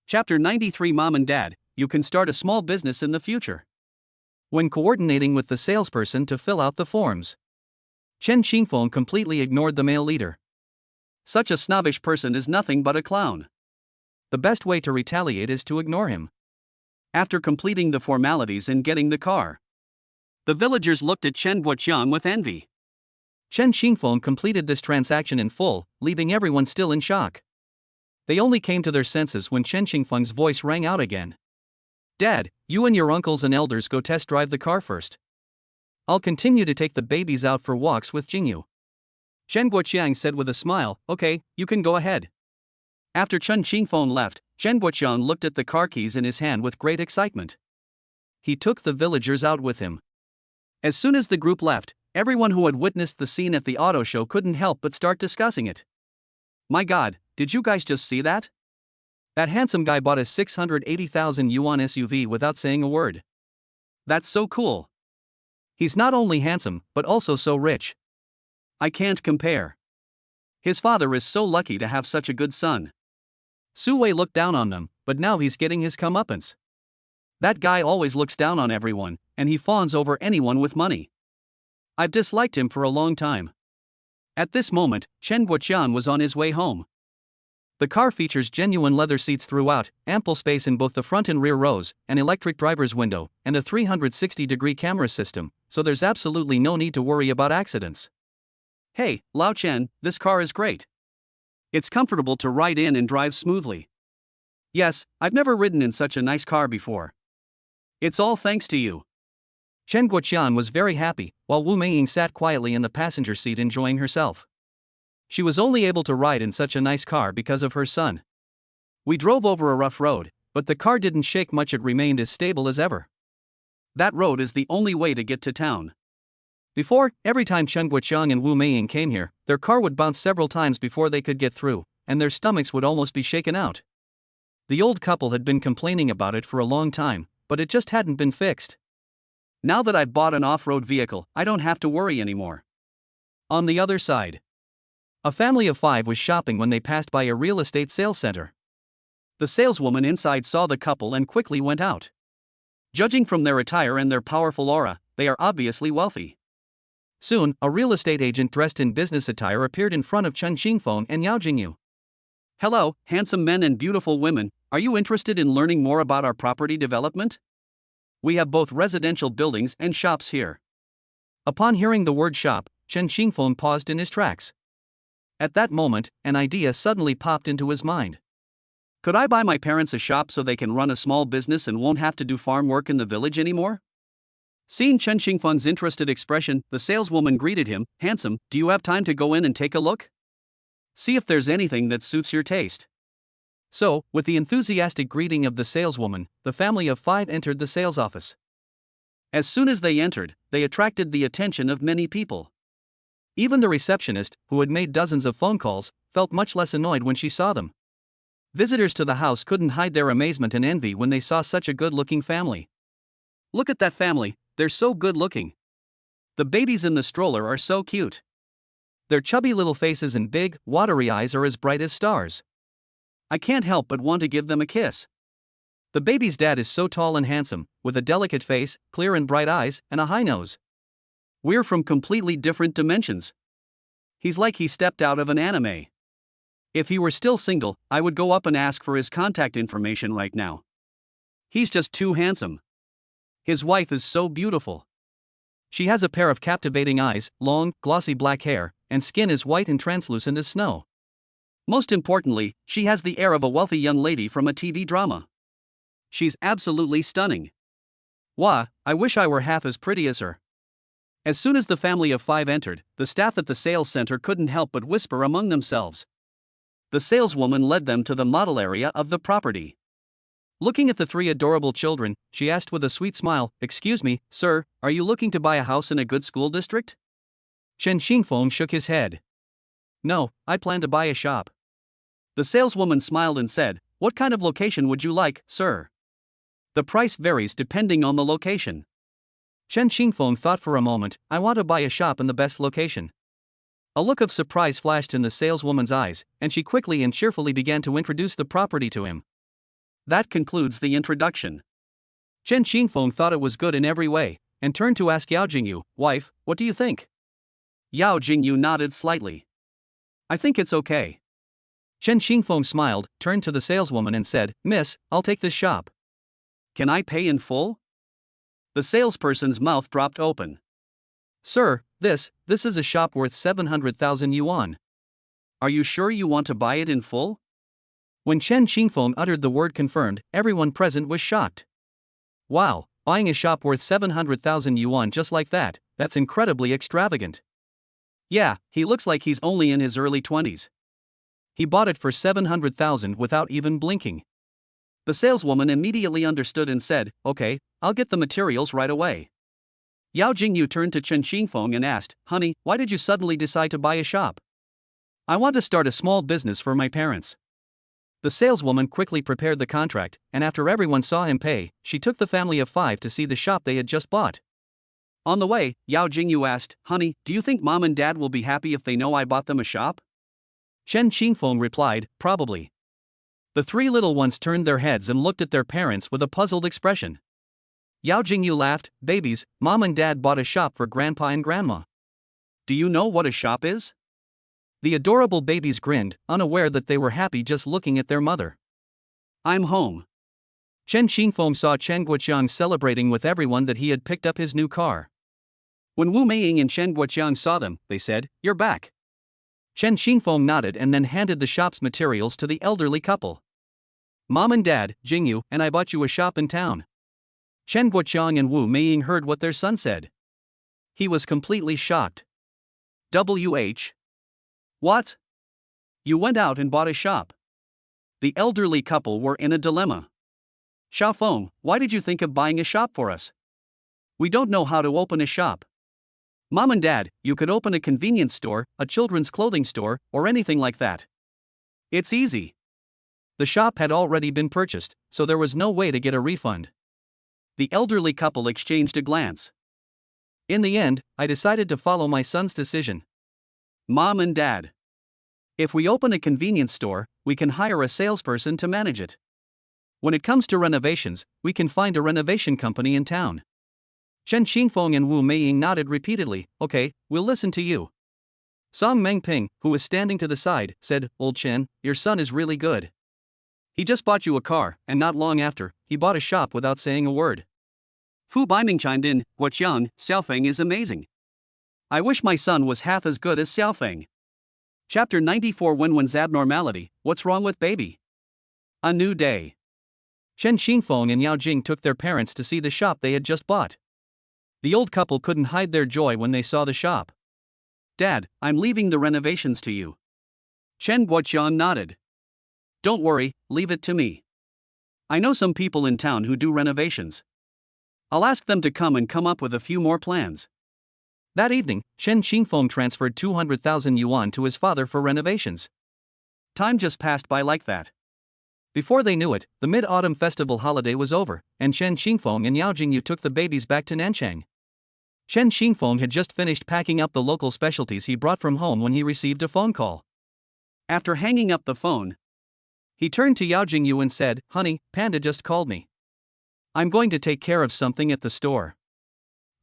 Chapter 93 Mom and Dad, you can start a small business in the future. When coordinating with the salesperson to fill out the forms, Chen Xingfeng completely ignored the male leader. Such a snobbish person is nothing but a clown. The best way to retaliate is to ignore him. After completing the formalities and getting the car, the villagers looked at Chen Guoqiang with envy. Chen Xingfeng completed this transaction in full, leaving everyone still in shock. They only came to their senses when Chen Xingfeng's voice rang out again. Dad, you and your uncles and elders go test drive the car first. I'll continue to take the babies out for walks with Jingyu. Chen Guoqiang said with a smile, okay, you can go ahead. After Chen Xingfeng left, Chen Guoqiang looked at the car keys in his hand with great excitement. He took the villagers out with him. As soon as the group left, everyone who had witnessed the scene at the auto show couldn't help but start discussing it. My God, did you guys just see that? That handsome guy bought a 680,000 yuan SUV without saying a word. That's so cool. He's not only handsome, but also so rich. I can't compare. His father is so lucky to have such a good son. Su Wei looked down on them, but now he's getting his comeuppance. That guy always looks down on everyone, and he fawns over anyone with money. I've disliked him for a long time. At this moment, Chen Guoqiang was on his way home. The car features genuine leather seats throughout, ample space in both the front and rear rows, an electric driver's window, and a 360-degree camera system, so there's absolutely no need to worry about accidents. Hey, Lao Chen, this car is great. It's comfortable to ride in and drive smoothly. Yes, I've never ridden in such a nice car before. It's all thanks to you. Chen Guoqiang was very happy, while Wu Meiying sat quietly in the passenger seat enjoying herself. She was only able to ride in such a nice car because of her son. We drove over a rough road, but the car didn't shake much, it remained as stable as ever. That road is the only way to get to town. Before, every time Chen Guoqiang and Wu Meiying came here, their car would bounce several times before they could get through, and their stomachs would almost be shaken out. The old couple had been complaining about it for a long time, but it just hadn't been fixed. Now that I've bought an off-road vehicle, I don't have to worry anymore. On the other side, a family of 5 was shopping when they passed by a real estate sales center. The saleswoman inside saw the couple and quickly went out. Judging from their attire and their powerful aura, they are obviously wealthy. Soon, a real estate agent dressed in business attire appeared in front of Chen Xingfeng and Yao Jingyu. Hello, handsome men and beautiful women, are you interested in learning more about our property development? We have both residential buildings and shops here. Upon hearing the word shop, Chen Xingfeng paused in his tracks. At that moment, an idea suddenly popped into his mind. Could I buy my parents a shop so they can run a small business and won't have to do farm work in the village anymore? Seeing Chen Xingfeng's interested expression, the saleswoman greeted him, handsome, do you have time to go in and take a look? See if there's anything that suits your taste. So, with the enthusiastic greeting of the saleswoman, the family of 5 entered the sales office. As soon as they entered, they attracted the attention of many people. Even the receptionist, who had made dozens of phone calls, felt much less annoyed when she saw them. Visitors to the house couldn't hide their amazement and envy when they saw such a good-looking family. Look at that family, they're so good-looking. The babies in the stroller are so cute. Their chubby little faces and big, watery eyes are as bright as stars. I can't help but want to give them a kiss. The baby's dad is so tall and handsome, with a delicate face, clear and bright eyes, and a high nose. We're from completely different dimensions. He's like he stepped out of an anime. If he were still single, I would go up and ask for his contact information right now. He's just too handsome. His wife is so beautiful. She has a pair of captivating eyes, long, glossy black hair, and skin as white and translucent as snow. Most importantly, she has the air of a wealthy young lady from a TV drama. She's absolutely stunning. Wah, I wish I were half as pretty as her. As soon as the family of 5 entered, the staff at the sales center couldn't help but whisper among themselves. The saleswoman led them to the model area of the property. Looking at the 3 adorable children, she asked with a sweet smile, "Excuse me, sir, are you looking to buy a house in a good school district?" Chen Xingfeng shook his head. "No, I plan to buy a shop." The saleswoman smiled and said, "What kind of location would you like, sir?" "The price varies depending on the location." Chen Xingfeng thought for a moment, "I want to buy a shop in the best location." A look of surprise flashed in the saleswoman's eyes, and she quickly and cheerfully began to introduce the property to him. That concludes the introduction. Chen Xingfeng thought it was good in every way, and turned to ask Yao Jingyu, "Wife, what do you think?" Yao Jingyu nodded slightly. "I think it's okay." Chen Xingfeng smiled, turned to the saleswoman and said, "Miss, I'll take this shop." "Can I pay in full?" The salesperson's mouth dropped open. "Sir, this is a shop worth 700,000 yuan. Are you sure you want to buy it in full?" When Chen Xingfeng uttered the word confirmed, everyone present was shocked. Wow, buying a shop worth 700,000 yuan just like that, that's incredibly extravagant. Yeah, he looks like he's only in his early 20s. He bought it for 700,000 without even blinking. The saleswoman immediately understood and said, "Okay, I'll get the materials right away." Yao Jingyu turned to Chen Xingfeng and asked, "Honey, why did you suddenly decide to buy a shop?" "I want to start a small business for my parents." The saleswoman quickly prepared the contract, and after everyone saw him pay, she took the family of 5 to see the shop they had just bought. On the way, Yao Jingyu asked, "Honey, do you think mom and dad will be happy if they know I bought them a shop?" Chen Xingfeng replied, "Probably." The 3 little ones turned their heads and looked at their parents with a puzzled expression. Yao Jingyu laughed, "Babies, mom and dad bought a shop for grandpa and grandma. Do you know what a shop is?" The adorable babies grinned, unaware that they were happy just looking at their mother. "I'm home." Chen Xingfeng saw Chen Guoqiang celebrating with everyone that he had picked up his new car. When Wu Meiying and Chen Guoqiang saw them, they said, "You're back." Chen Xingfeng nodded and then handed the shop's materials to the elderly couple. "Mom and Dad, Jingyu and I bought you a shop in town." Chen Guoqiang and Wu Meiying heard what their son said. He was completely shocked. "WH? What? You went out and bought a shop?" The elderly couple were in a dilemma. "Xiaofeng, why did you think of buying a shop for us? We don't know how to open a shop." "Mom and Dad, you could open a convenience store, a children's clothing store, or anything like that. It's easy." The shop had already been purchased, so there was no way to get a refund. The elderly couple exchanged a glance. In the end, I decided to follow my son's decision. "Mom and Dad, if we open a convenience store, we can hire a salesperson to manage it. When it comes to renovations, we can find a renovation company in town." Chen Xingfeng and Wu Meiying nodded repeatedly. "Okay, we'll listen to you." Song Mengping, who was standing to the side, said, "Old Chen, your son is really good. He just bought you a car, and not long after, he bought a shop without saying a word." Fu Baiming chimed in, "Guoqiang, Xiaofeng is amazing. I wish my son was half as good as Xiaofeng." Chapter 94 Wenwen's Abnormality, What's Wrong with Baby? A New Day. Chen Xingfeng and Yao Jing took their parents to see the shop they had just bought. The old couple couldn't hide their joy when they saw the shop. "Dad, I'm leaving the renovations to you." Chen Guoqiang nodded. "Don't worry, leave it to me. I know some people in town who do renovations. I'll ask them to come up with a few more plans." That evening, Chen Xingfeng transferred 200,000 yuan to his father for renovations. Time just passed by like that. Before they knew it, the Mid-Autumn Festival holiday was over, and Chen Xingfeng and Yao Jingyu took the babies back to Nanchang. Chen Xingfeng had just finished packing up the local specialties he brought from home when he received a phone call. After hanging up the phone, he turned to Yao Jingyu and said, "Honey, Panda just called me. I'm going to take care of something at the store.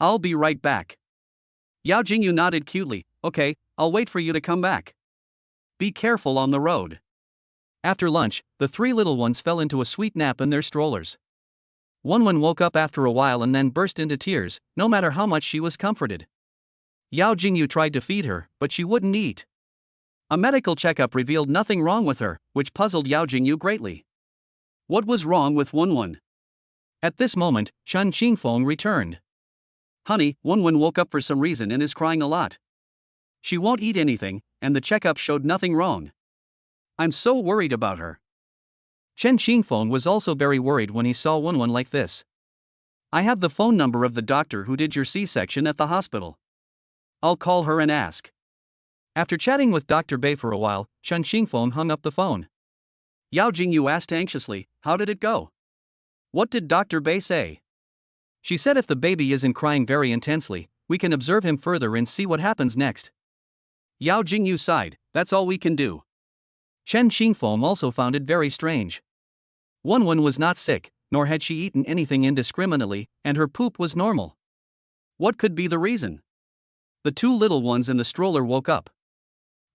I'll be right back." Yao Jingyu nodded cutely. "Okay, I'll wait for you to come back. Be careful on the road." After lunch, the three little ones fell into a sweet nap in their strollers. Wenwen woke up after a while and then burst into tears, no matter how much she was comforted. Yao Jingyu tried to feed her, but she wouldn't eat. A medical checkup revealed nothing wrong with her, which puzzled Yao Jingyu greatly. What was wrong with Wenwen? At this moment, Chen Xingfeng returned. "Honey, Wenwen woke up for some reason and is crying a lot. She won't eat anything, and the checkup showed nothing wrong. I'm so worried about her." Chen Xingfeng was also very worried when he saw Wenwen like this. "I have the phone number of the doctor who did your C-section at the hospital. I'll call her and ask." After chatting with Dr. Bei for a while, Chen Xingfeng hung up the phone. Yao Jingyu asked anxiously, "How did it go? What did Dr. Bei say?" "She said if the baby isn't crying very intensely, we can observe him further and see what happens next." Yao Jingyu sighed. "That's all we can do." Chen Xingfeng also found it very strange. Wenwen was not sick, nor had she eaten anything indiscriminately, and her poop was normal. What could be the reason? The two little ones in the stroller woke up.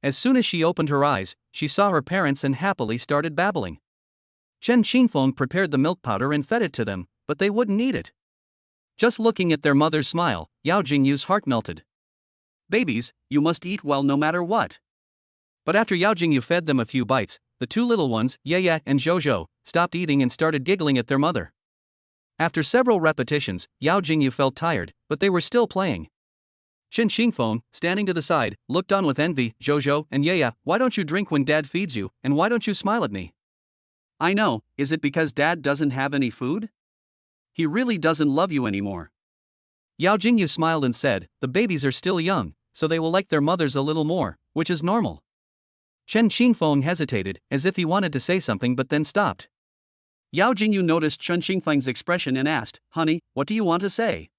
As soon as she opened her eyes, she saw her parents and happily started babbling. Chen Xingfeng prepared the milk powder and fed it to them, but they wouldn't eat it. Just looking at their mother's smile, Yao Jingyu's heart melted. "Babies, you must eat well no matter what." But after Yao Jingyu fed them a few bites, the two little ones, Ye and Zhozhou, stopped eating and started giggling at their mother. After several repetitions, Yao Jingyu felt tired, but they were still playing. Chen Xingfeng, standing to the side, looked on with envy. "Zhozhou and Ye, why don't you drink when Dad feeds you, and why don't you smile at me?" "I know, is it because Dad doesn't have any food? He really doesn't love you anymore." Yao Jingyu smiled and said, "The babies are still young, so they will like their mothers a little more, which is normal." Chen Xingfeng hesitated, as if he wanted to say something but then stopped. Yao Jingyu noticed Chen Xingfeng's expression and asked, "Honey, what do you want to say?"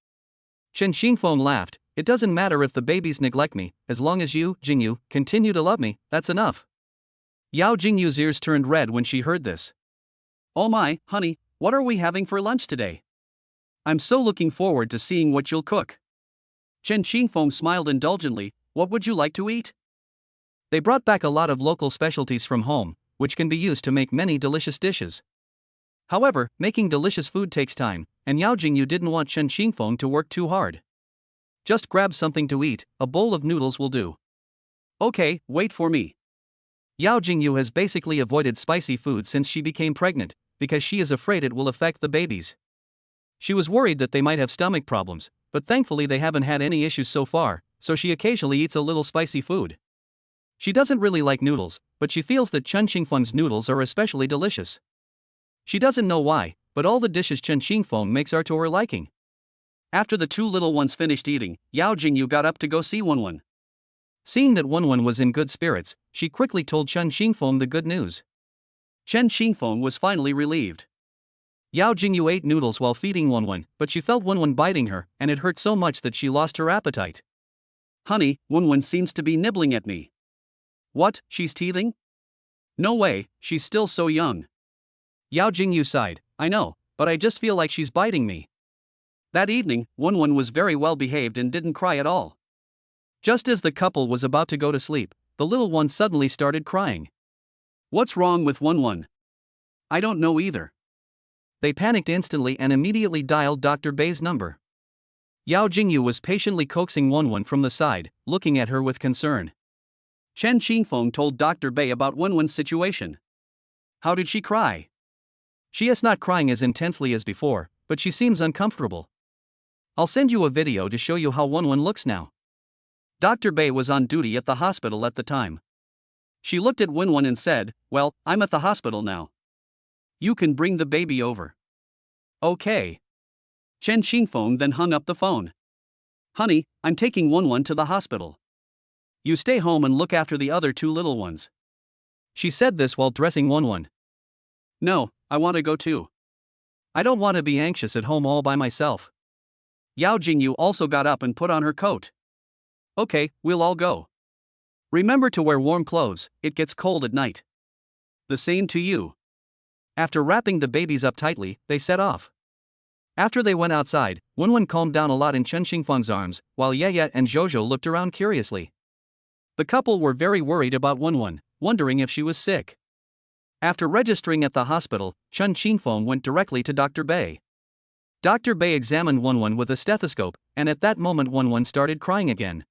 Chen Xingfeng laughed. "It doesn't matter if the babies neglect me, as long as you, Jingyu, continue to love me, that's enough." Yao Jingyu's ears turned red when she heard this. "Oh my, honey, what are we having for lunch today? I'm so looking forward to seeing what you'll cook." Chen Xingfeng smiled indulgently. "What would you like to eat?" They brought back a lot of local specialties from home, which can be used to make many delicious dishes. However, making delicious food takes time, and Yao Jingyu didn't want Chen Xingfeng to work too hard. "Just grab something to eat, a bowl of noodles will do." "Okay, wait for me." Yao Jingyu has basically avoided spicy food since she became pregnant, because she is afraid it will affect the babies. She was worried that they might have stomach problems, but thankfully they haven't had any issues so far, so she occasionally eats a little spicy food. She doesn't really like noodles, but she feels that Chen Xingfeng's noodles are especially delicious. She doesn't know why, but all the dishes Chen Xingfeng makes are to her liking. After the two little ones finished eating, Yao Jingyu got up to go see Wenwen. Seeing that Wenwen was in good spirits, she quickly told Chen Xingfeng the good news. Chen Xingfeng was finally relieved. Yao Jingyu ate noodles while feeding Wenwen, but she felt Wenwen biting her, and it hurt so much that she lost her appetite. "Honey, Wenwen seems to be nibbling at me." "What, she's teething?" "No way, she's still so young." Yao Jingyu sighed. "I know, but I just feel like she's biting me." That evening, Wenwen was very well behaved and didn't cry at all. Just as the couple was about to go to sleep, the little one suddenly started crying. "What's wrong with Wenwen?" "I don't know either." They panicked instantly and immediately dialed Dr. Bei's number. Yao Jingyu was patiently coaxing Wenwen from the side, looking at her with concern. Chen Xingfeng told Dr. Bei about Wenwen's situation. "How did she cry?" "She is not crying as intensely as before, but she seems uncomfortable. I'll send you a video to show you how Wenwen looks now." Dr. Bei was on duty at the hospital at the time. She looked at Wenwen and said, "Well, I'm at the hospital now. You can bring the baby over." "Okay." Chen Xingfeng then hung up the phone. "Honey, I'm taking Wenwen to the hospital. You stay home and look after the other two little ones." She said this while dressing Wenwen. No, I want to go too. I don't want to be anxious at home all by myself. Yao Jingyu also got up and put on her coat. Okay, we'll all go. Remember to wear warm clothes, it gets cold at night. The same to you. After wrapping the babies up tightly, they set off. After they went outside, Wenwen calmed down a lot in Chen Xingfeng's arms, while Ye and Zhozhou looked around curiously. The couple were very worried about Wenwen, wondering if she was sick. After registering at the hospital, Chen Xingfeng went directly to Dr. Bai. Dr. Bai examined Wenwen with a stethoscope, and at that moment Wenwen started crying again.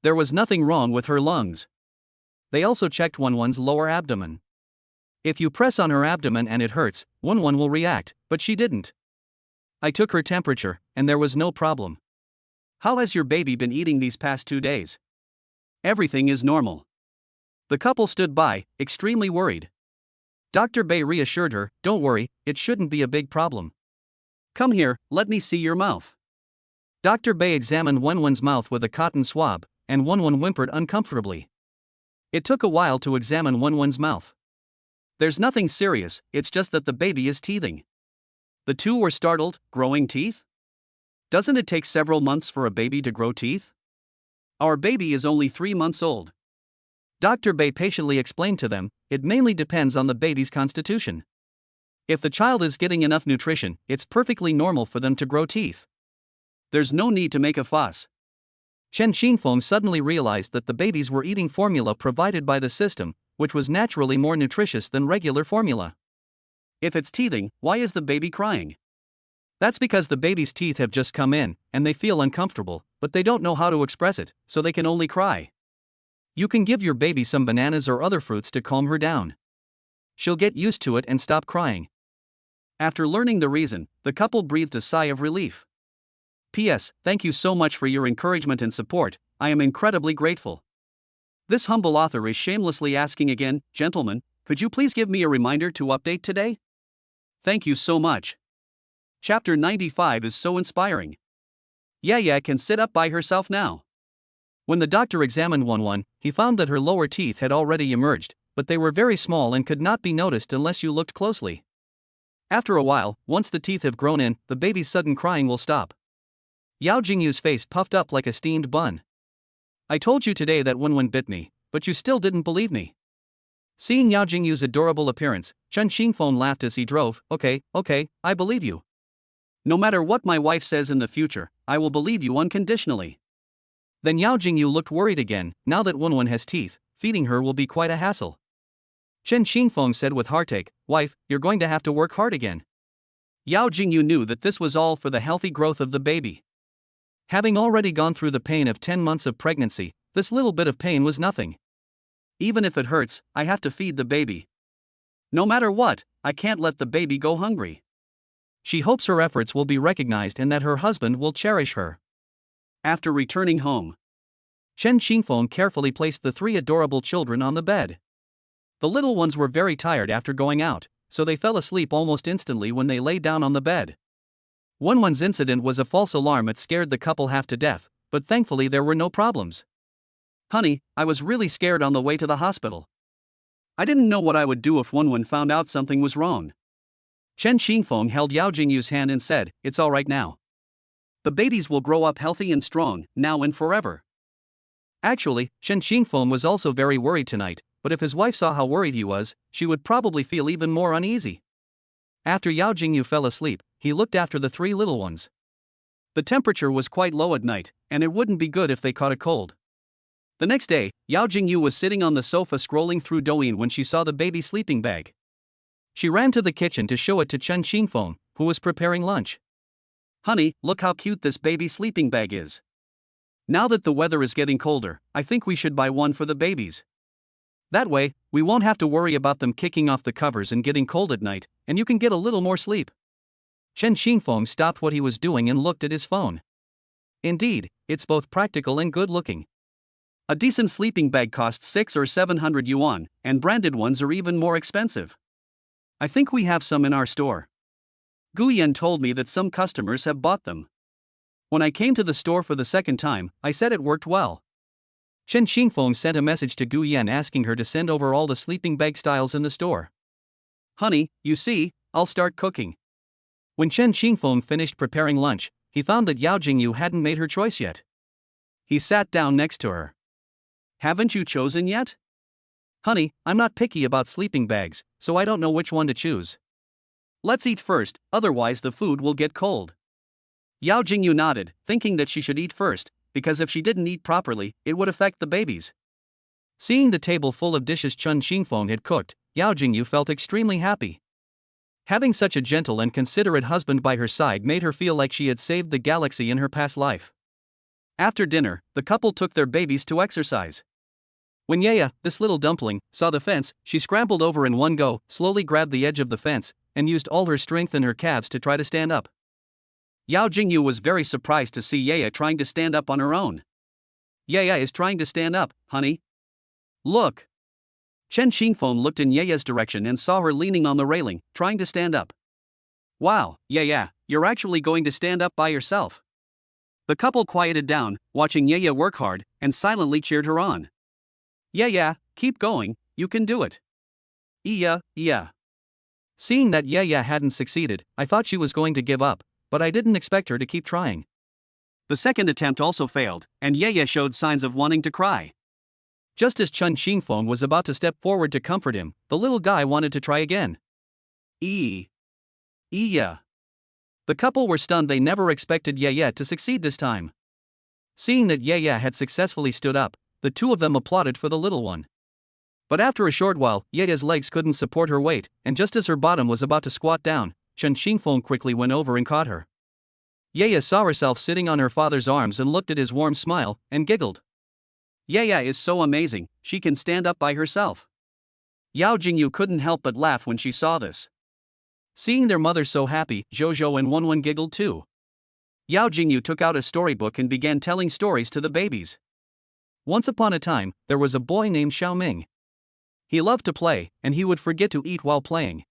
There was nothing wrong with her lungs. They also checked Wenwen's lower abdomen. If you press on her abdomen and it hurts, Wenwen will react, but she didn't. I took her temperature, and there was no problem. How has your baby been eating these past 2 days? Everything is normal. The couple stood by, extremely worried. Dr. Bai reassured her, don't worry, it shouldn't be a big problem. Come here, let me see your mouth. Dr. Bai examined Wenwen's mouth with a cotton swab, and Wenwen whimpered uncomfortably. It took a while to examine Wenwen's mouth. There's nothing serious, it's just that the baby is teething. The two were startled. Growing teeth? Doesn't it take several months for a baby to grow teeth? Our baby is only 3 months old. Dr. Bai patiently explained to them, it mainly depends on the baby's constitution. If the child is getting enough nutrition, it's perfectly normal for them to grow teeth. There's no need to make a fuss. Chen Xingfeng suddenly realized that the babies were eating formula provided by the system, which was naturally more nutritious than regular formula. If it's teething, why is the baby crying? That's because the baby's teeth have just come in, and they feel uncomfortable, but they don't know how to express it, so they can only cry. You can give your baby some bananas or other fruits to calm her down. She'll get used to it and stop crying. After learning the reason, the couple breathed a sigh of relief. P.S. Thank you so much for your encouragement and support, I am incredibly grateful. This humble author is shamelessly asking again, gentlemen, could you please give me a reminder to update today? Thank you so much. Chapter 95 is so inspiring. Ye can sit up by herself now. When the doctor examined Wenwen, he found that her lower teeth had already emerged, but they were very small and could not be noticed unless you looked closely. After a while, once the teeth have grown in, the baby's sudden crying will stop. Yao Jingyu's face puffed up like a steamed bun. I told you today that Wenwen bit me, but you still didn't believe me. Seeing Yao Jingyu's adorable appearance, Chen Xingfeng laughed as he drove. Okay, I believe you. No matter what my wife says in the future, I will believe you unconditionally. Then Yao Jingyu looked worried again. Now that Wenwen has teeth, feeding her will be quite a hassle. Chen Xingfeng said with heartache, wife, you're going to have to work hard again. Yao Jingyu knew that this was all for the healthy growth of the baby. Having already gone through the pain of 10 months of pregnancy, this little bit of pain was nothing. Even if it hurts, I have to feed the baby. No matter what, I can't let the baby go hungry. She hopes her efforts will be recognized and that her husband will cherish her. After returning home, Chen Xingfeng carefully placed the 3 adorable children on the bed. The little ones were very tired after going out, so they fell asleep almost instantly when they lay down on the bed. Wenwen's incident was a false alarm. It scared the couple half to death, but thankfully there were no problems. Honey, I was really scared on the way to the hospital. I didn't know what I would do if Wenwen found out something was wrong. Chen Xingfeng held Yao Jingyu's hand and said, it's all right now. The babies will grow up healthy and strong, now and forever. Actually, Chen Xingfeng was also very worried tonight, but if his wife saw how worried he was, she would probably feel even more uneasy. After Yao Jingyu fell asleep, he looked after the 3 little ones. The temperature was quite low at night, and it wouldn't be good if they caught a cold. The next day, Yao Jingyu was sitting on the sofa scrolling through Douyin when she saw the baby sleeping bag. She ran to the kitchen to show it to Chen Xingfeng, who was preparing lunch. Honey, look how cute this baby sleeping bag is. Now that the weather is getting colder, I think we should buy one for the babies. That way, we won't have to worry about them kicking off the covers and getting cold at night, and you can get a little more sleep. Chen Xingfeng stopped what he was doing and looked at his phone. Indeed, it's both practical and good looking. A decent sleeping bag costs 600 or 700 yuan, and branded ones are even more expensive. I think we have some in our store. Guyan told me that some customers have bought them. When I came to the store for the second time, I said it worked well. Chen Xingfeng sent a message to Guyan asking her to send over all the sleeping bag styles in the store. Honey, you see, I'll start cooking. When Chen Qingfeng finished preparing lunch, he found that Yao Jingyu hadn't made her choice yet. He sat down next to her. Haven't you chosen yet? Honey, I'm not picky about sleeping bags, so I don't know which one to choose. Let's eat first, otherwise the food will get cold. Yao Jingyu nodded, thinking that she should eat first, because if she didn't eat properly, it would affect the babies. Seeing the table full of dishes Chen Qingfeng had cooked, Yao Jingyu felt extremely happy. Having such a gentle and considerate husband by her side made her feel like she had saved the galaxy in her past life. After dinner, the couple took their babies to exercise. When Yaya, this little dumpling, saw the fence, she scrambled over in one go, slowly grabbed the edge of the fence, and used all her strength in her calves to try to stand up. Yao Jingyu was very surprised to see Yaya trying to stand up on her own. Yaya is trying to stand up, honey. Look. Chen Qingfeng looked in Yaya's direction and saw her leaning on the railing, trying to stand up. Wow, Yaya, you're actually going to stand up by yourself. The couple quieted down, watching Yaya work hard, and silently cheered her on. Yaya, keep going, you can do it. Yeah. Seeing that Yaya hadn't succeeded, I thought she was going to give up, but I didn't expect her to keep trying. The second attempt also failed, and Yaya showed signs of wanting to cry. Just as Chen Qingfeng was about to step forward to comfort him, the little guy wanted to try again. Yeah. The couple were stunned. They never expected Yaya to succeed this time. Seeing that Yaya had successfully stood up, the two of them applauded for the little one. But after a short while, Yaya's legs couldn't support her weight, and just as her bottom was about to squat down, Chen Qingfeng quickly went over and caught her. Yaya saw herself sitting on her father's arms and looked at his warm smile, and giggled. Yaya is so amazing, she can stand up by herself. Yao Jingyu couldn't help but laugh when she saw this. Seeing their mother so happy, Zhozhou and Wenwen giggled too. Yao Jingyu took out a storybook and began telling stories to the babies. Once upon a time, there was a boy named Xiaoming. He loved to play, and he would forget to eat while playing.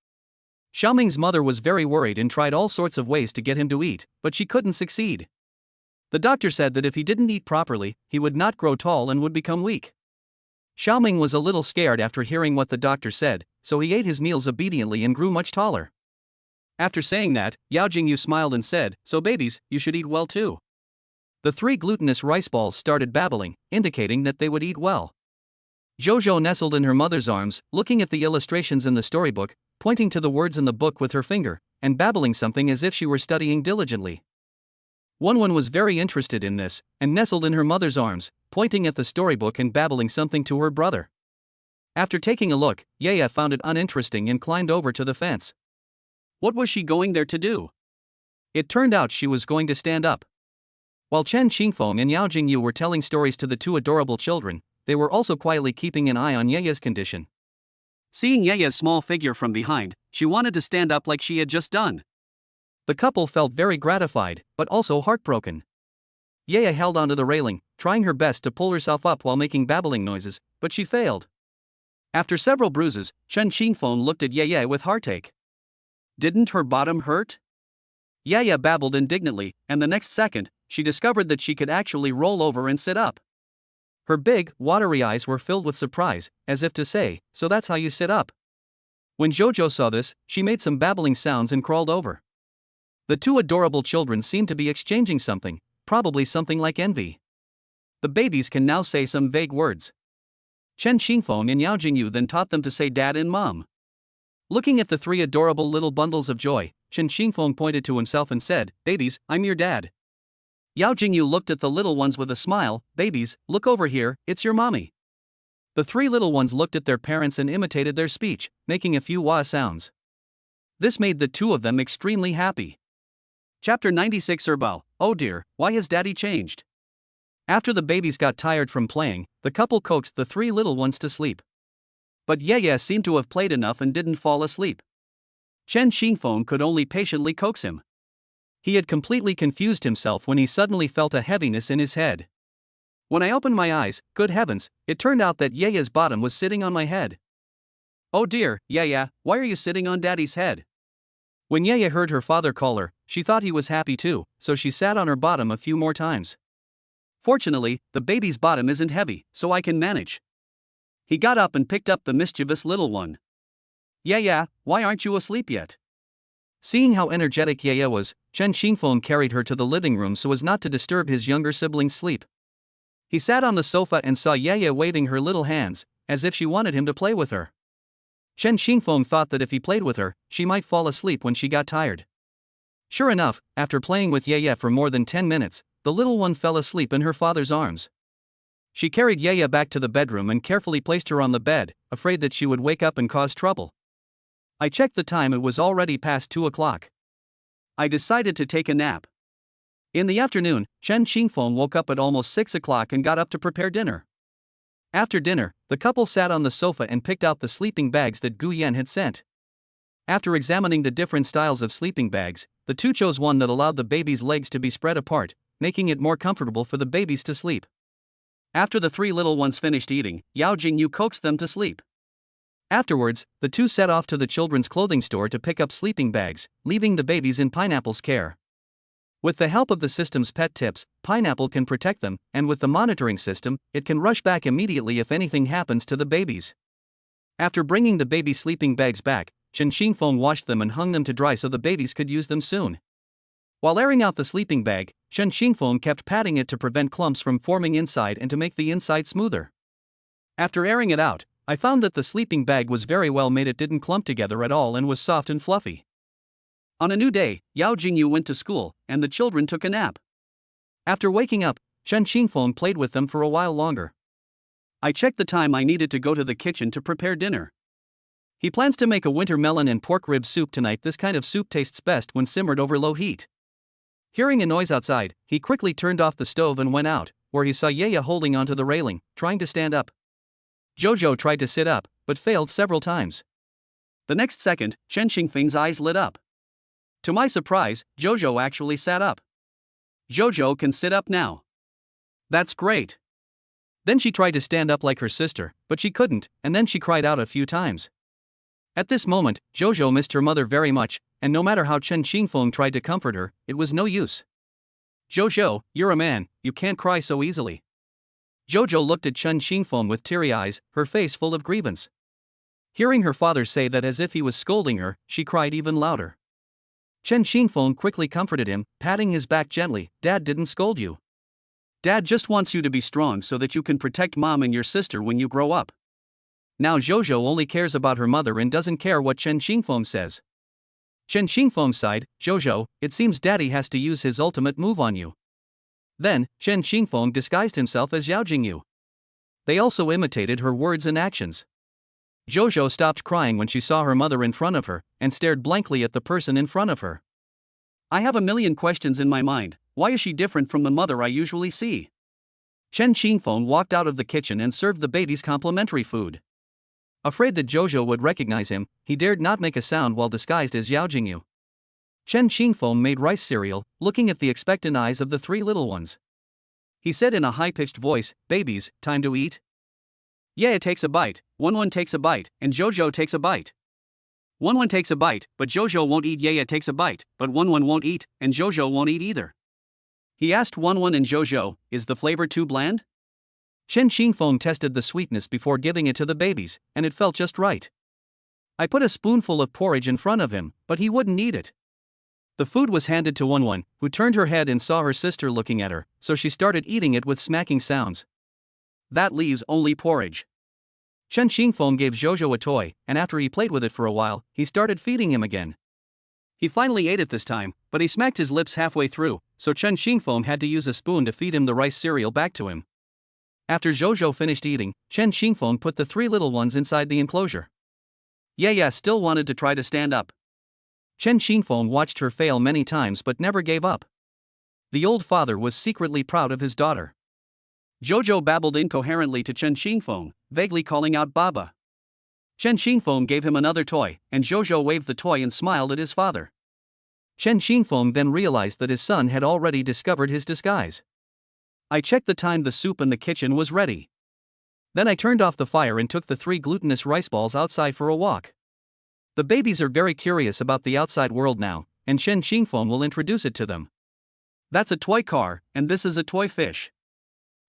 Xiaoming's mother was very worried and tried all sorts of ways to get him to eat, but she couldn't succeed. The doctor said that if he didn't eat properly, he would not grow tall and would become weak. Xiaoming was a little scared after hearing what the doctor said, so he ate his meals obediently and grew much taller. After saying that, Yao Jingyu smiled and said, "So babies, you should eat well too." The three glutinous rice balls started babbling, indicating that they would eat well. Zhozhou nestled in her mother's arms, looking at the illustrations in the storybook, pointing to the words in the book with her finger, and babbling something as if she were studying diligently. Wenwen was very interested in this, and nestled in her mother's arms, pointing at the storybook and babbling something to her brother. After taking a look, Yaya found it uninteresting and climbed over to the fence. What was she going there to do? It turned out she was going to stand up. While Chen Qingfeng and Yao Jingyu were telling stories to the two adorable children, they were also quietly keeping an eye on Yaya's condition. Seeing Yaya's small figure from behind, she wanted to stand up like she had just done. The couple felt very gratified, but also heartbroken. Yaya held onto the railing, trying her best to pull herself up while making babbling noises, but she failed. After several bruises, Chen Qingfeng looked at Yaya with heartache. Didn't her bottom hurt? Yaya babbled indignantly, and the next second, she discovered that she could actually roll over and sit up. Her big, watery eyes were filled with surprise, as if to say, "So that's how you sit up." When Zhozhou saw this, she made some babbling sounds and crawled over. The two adorable children seemed to be exchanging something, probably something like envy. The babies can now say some vague words. Chen Qingfeng and Yao Jingyu then taught them to say dad and mom. Looking at the three adorable little bundles of joy, Chen Qingfeng pointed to himself and said, "Babies, I'm your dad." Yao Jingyu looked at the little ones with a smile, "Babies, look over here, it's your mommy." The three little ones looked at their parents and imitated their speech, making a few wah sounds. This made the two of them extremely happy. Chapter 96 Herbal, oh dear, why has daddy changed? After the babies got tired from playing, the couple coaxed the three little ones to sleep. But Yaya seemed to have played enough and didn't fall asleep. Chen Qingfeng could only patiently coax him. He had completely confused himself when he suddenly felt a heaviness in his head. When I opened my eyes, good heavens, it turned out that Yaya's bottom was sitting on my head. Oh dear, Yaya, why are you sitting on daddy's head? When Yaya heard her father call her, she thought he was happy too, so she sat on her bottom a few more times. Fortunately, the baby's bottom isn't heavy, so I can manage. He got up and picked up the mischievous little one. "Yeah, why aren't you asleep yet?" Seeing how energetic Yaya was, Chen Xingfeng carried her to the living room so as not to disturb his younger sibling's sleep. He sat on the sofa and saw Yaya waving her little hands, as if she wanted him to play with her. Chen Xingfeng thought that if he played with her, she might fall asleep when she got tired. Sure enough, after playing with Yaya for more than 10 minutes, the little one fell asleep in her father's arms. She carried Yaya back to the bedroom and carefully placed her on the bed, afraid that she would wake up and cause trouble. I checked the time, it was already past 2 o'clock. I decided to take a nap. In the afternoon, Chen Xingfeng woke up at almost 6 o'clock and got up to prepare dinner. After dinner, the couple sat on the sofa and picked out the sleeping bags that Gu Yan had sent. After examining the different styles of sleeping bags, the two chose one that allowed the baby's legs to be spread apart, making it more comfortable for the babies to sleep. After the three little ones finished eating, Yao Jingyu coaxed them to sleep. Afterwards, the two set off to the children's clothing store to pick up sleeping bags, leaving the babies in Pineapple's care. With the help of the system's pet tips, Pineapple can protect them, and with the monitoring system, it can rush back immediately if anything happens to the babies. After bringing the baby sleeping bags back, Chen Xingfeng washed them and hung them to dry so the babies could use them soon. While airing out the sleeping bag, Chen Xingfeng kept patting it to prevent clumps from forming inside and to make the inside smoother. After airing it out, I found that the sleeping bag was very well made, it didn't clump together at all and was soft and fluffy. On a new day, Yao Jingyu went to school, and the children took a nap. After waking up, Chen Xingfeng played with them for a while longer. I checked the time, I needed to go to the kitchen to prepare dinner. He plans to make a winter melon and pork rib soup tonight. This kind of soup tastes best when simmered over low heat. Hearing a noise outside, he quickly turned off the stove and went out, where he saw Yaya holding onto the railing, trying to stand up. Jojo tried to sit up, but failed several times. The next second, Chen Xingfeng's eyes lit up. To my surprise, Jojo actually sat up. Jojo can sit up now. That's great. Then she tried to stand up like her sister, but she couldn't, and then she cried out a few times. At this moment, Jojo missed her mother very much, and no matter how Chen Xingfeng tried to comfort her, it was no use. "Jojo, you're a man, you can't cry so easily." Jojo looked at Chen Xingfeng with teary eyes, her face full of grievance. Hearing her father say that as if he was scolding her, she cried even louder. Chen Xingfeng quickly comforted him, patting his back gently. "Dad didn't scold you. Dad just wants you to be strong so that you can protect Mom and your sister when you grow up." Now Jojo only cares about her mother and doesn't care what Chen Xingfeng says. Chen Xingfeng sighed, "Jojo, it seems Daddy has to use his ultimate move on you." Then, Chen Xingfeng disguised himself as Yao Jingyu. They also imitated her words and actions. Jojo stopped crying when she saw her mother in front of her, and stared blankly at the person in front of her. "I have a million questions in my mind. Why is she different from the mother I usually see?" Chen Xingfeng walked out of the kitchen and served the babies complimentary food. Afraid that Jojo would recognize him, he dared not make a sound while disguised as Yao Jingyu. Chen Xingfeng made rice cereal, looking at the expectant eyes of the three little ones. He said in a high-pitched voice, "Babies, time to eat." Yaya takes a bite, One takes a bite, and Jojo takes a bite. One takes a bite, but Jojo won't eat. Yaya takes a bite, but One won't eat, and Jojo won't eat either. He asked One and Jojo, "Is the flavor too bland?" Chen Xingfeng tested the sweetness before giving it to the babies, and it felt just right. I put a spoonful of porridge in front of him, but he wouldn't eat it. The food was handed to One, who turned her head and saw her sister looking at her, so she started eating it with smacking sounds. "That leaves only porridge." Chen Xingfeng gave Jojo a toy, and after he played with it for a while, he started feeding him again. He finally ate it this time, but he smacked his lips halfway through, so Chen Xingfeng had to use a spoon to feed him the rice cereal back to him. After Jojo finished eating, Chen Xingfeng put the three little ones inside the enclosure. Yaya still wanted to try to stand up. Chen Xingfeng watched her fail many times but never gave up. The old father was secretly proud of his daughter. Jojo babbled incoherently to Chen Xingfeng, vaguely calling out "Baba." Chen Xingfeng gave him another toy, and Jojo waved the toy and smiled at his father. Chen Xingfeng then realized that his son had already discovered his disguise. I checked the time, the soup in the kitchen was ready. Then I turned off the fire and took the three glutinous rice balls outside for a walk. The babies are very curious about the outside world now, and Chen Xingfeng will introduce it to them. "That's a toy car, and this is a toy fish."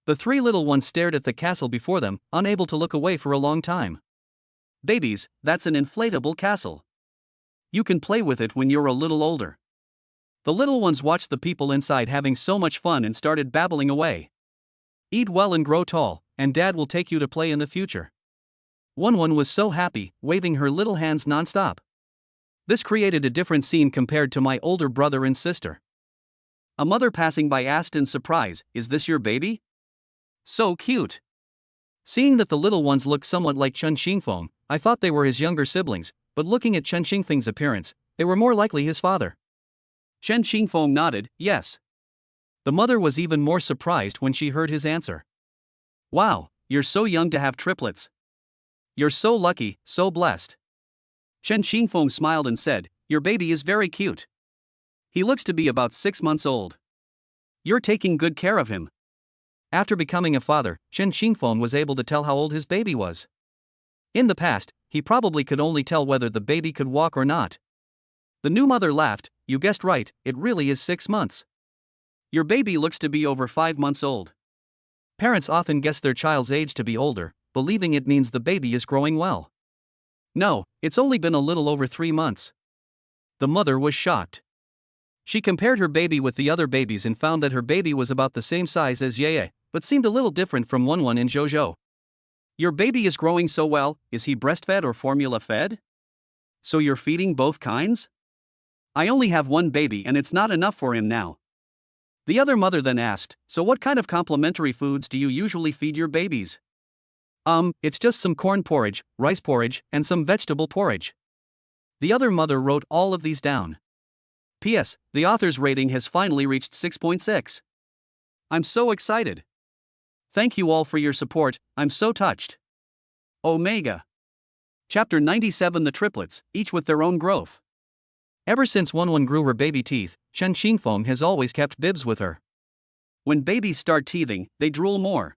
The three little ones stared at the castle before them, unable to look away for a long time. Babies, that's an inflatable castle. You can play with it when you're a little older. The little ones watched the people inside having so much fun and started babbling away. Eat well and grow tall, and Dad will take you to play in the future. One was so happy, waving her little hands non-stop. This created a different scene compared to my older brother and sister. A mother passing by asked in surprise, "Is this your baby?" So cute. Seeing that the little ones looked somewhat like Chen Xingfeng, I thought they were his younger siblings, but looking at Chen Xingfeng's appearance, they were more likely his father. Chen Xingfeng nodded, yes. The mother was even more surprised when she heard his answer. Wow, you're so young to have triplets. You're so lucky, so blessed. Chen Xingfeng smiled and said, "Your baby is very cute. He looks to be about 6 months old. You're taking good care of him." After becoming a father, Chen Xingfeng was able to tell how old his baby was. In the past, he probably could only tell whether the baby could walk or not. The new mother laughed, "You guessed right, it really is 6 months. Your baby looks to be over 5 months old." Parents often guess their child's age to be older, believing it means the baby is growing well. No, it's only been a little over 3 months. The mother was shocked. She compared her baby with the other babies and found that her baby was about the same size as Yeye, but seemed a little different from One and Jojo. Your baby is growing so well, is he breastfed or formula fed? So you're feeding both kinds? I only have one baby and it's not enough for him now. The other mother then asked, so what kind of complementary foods do you usually feed your babies? It's just some corn porridge, rice porridge, and some vegetable porridge. The other mother wrote all of these down. P.S. The author's rating has finally reached 6.6. I'm so excited. Thank you all for your support, I'm so touched. Omega. Chapter 97 The Triplets, each with their own growth. Ever since One grew her baby teeth, Chen Xingfeng has always kept bibs with her. When babies start teething, they drool more.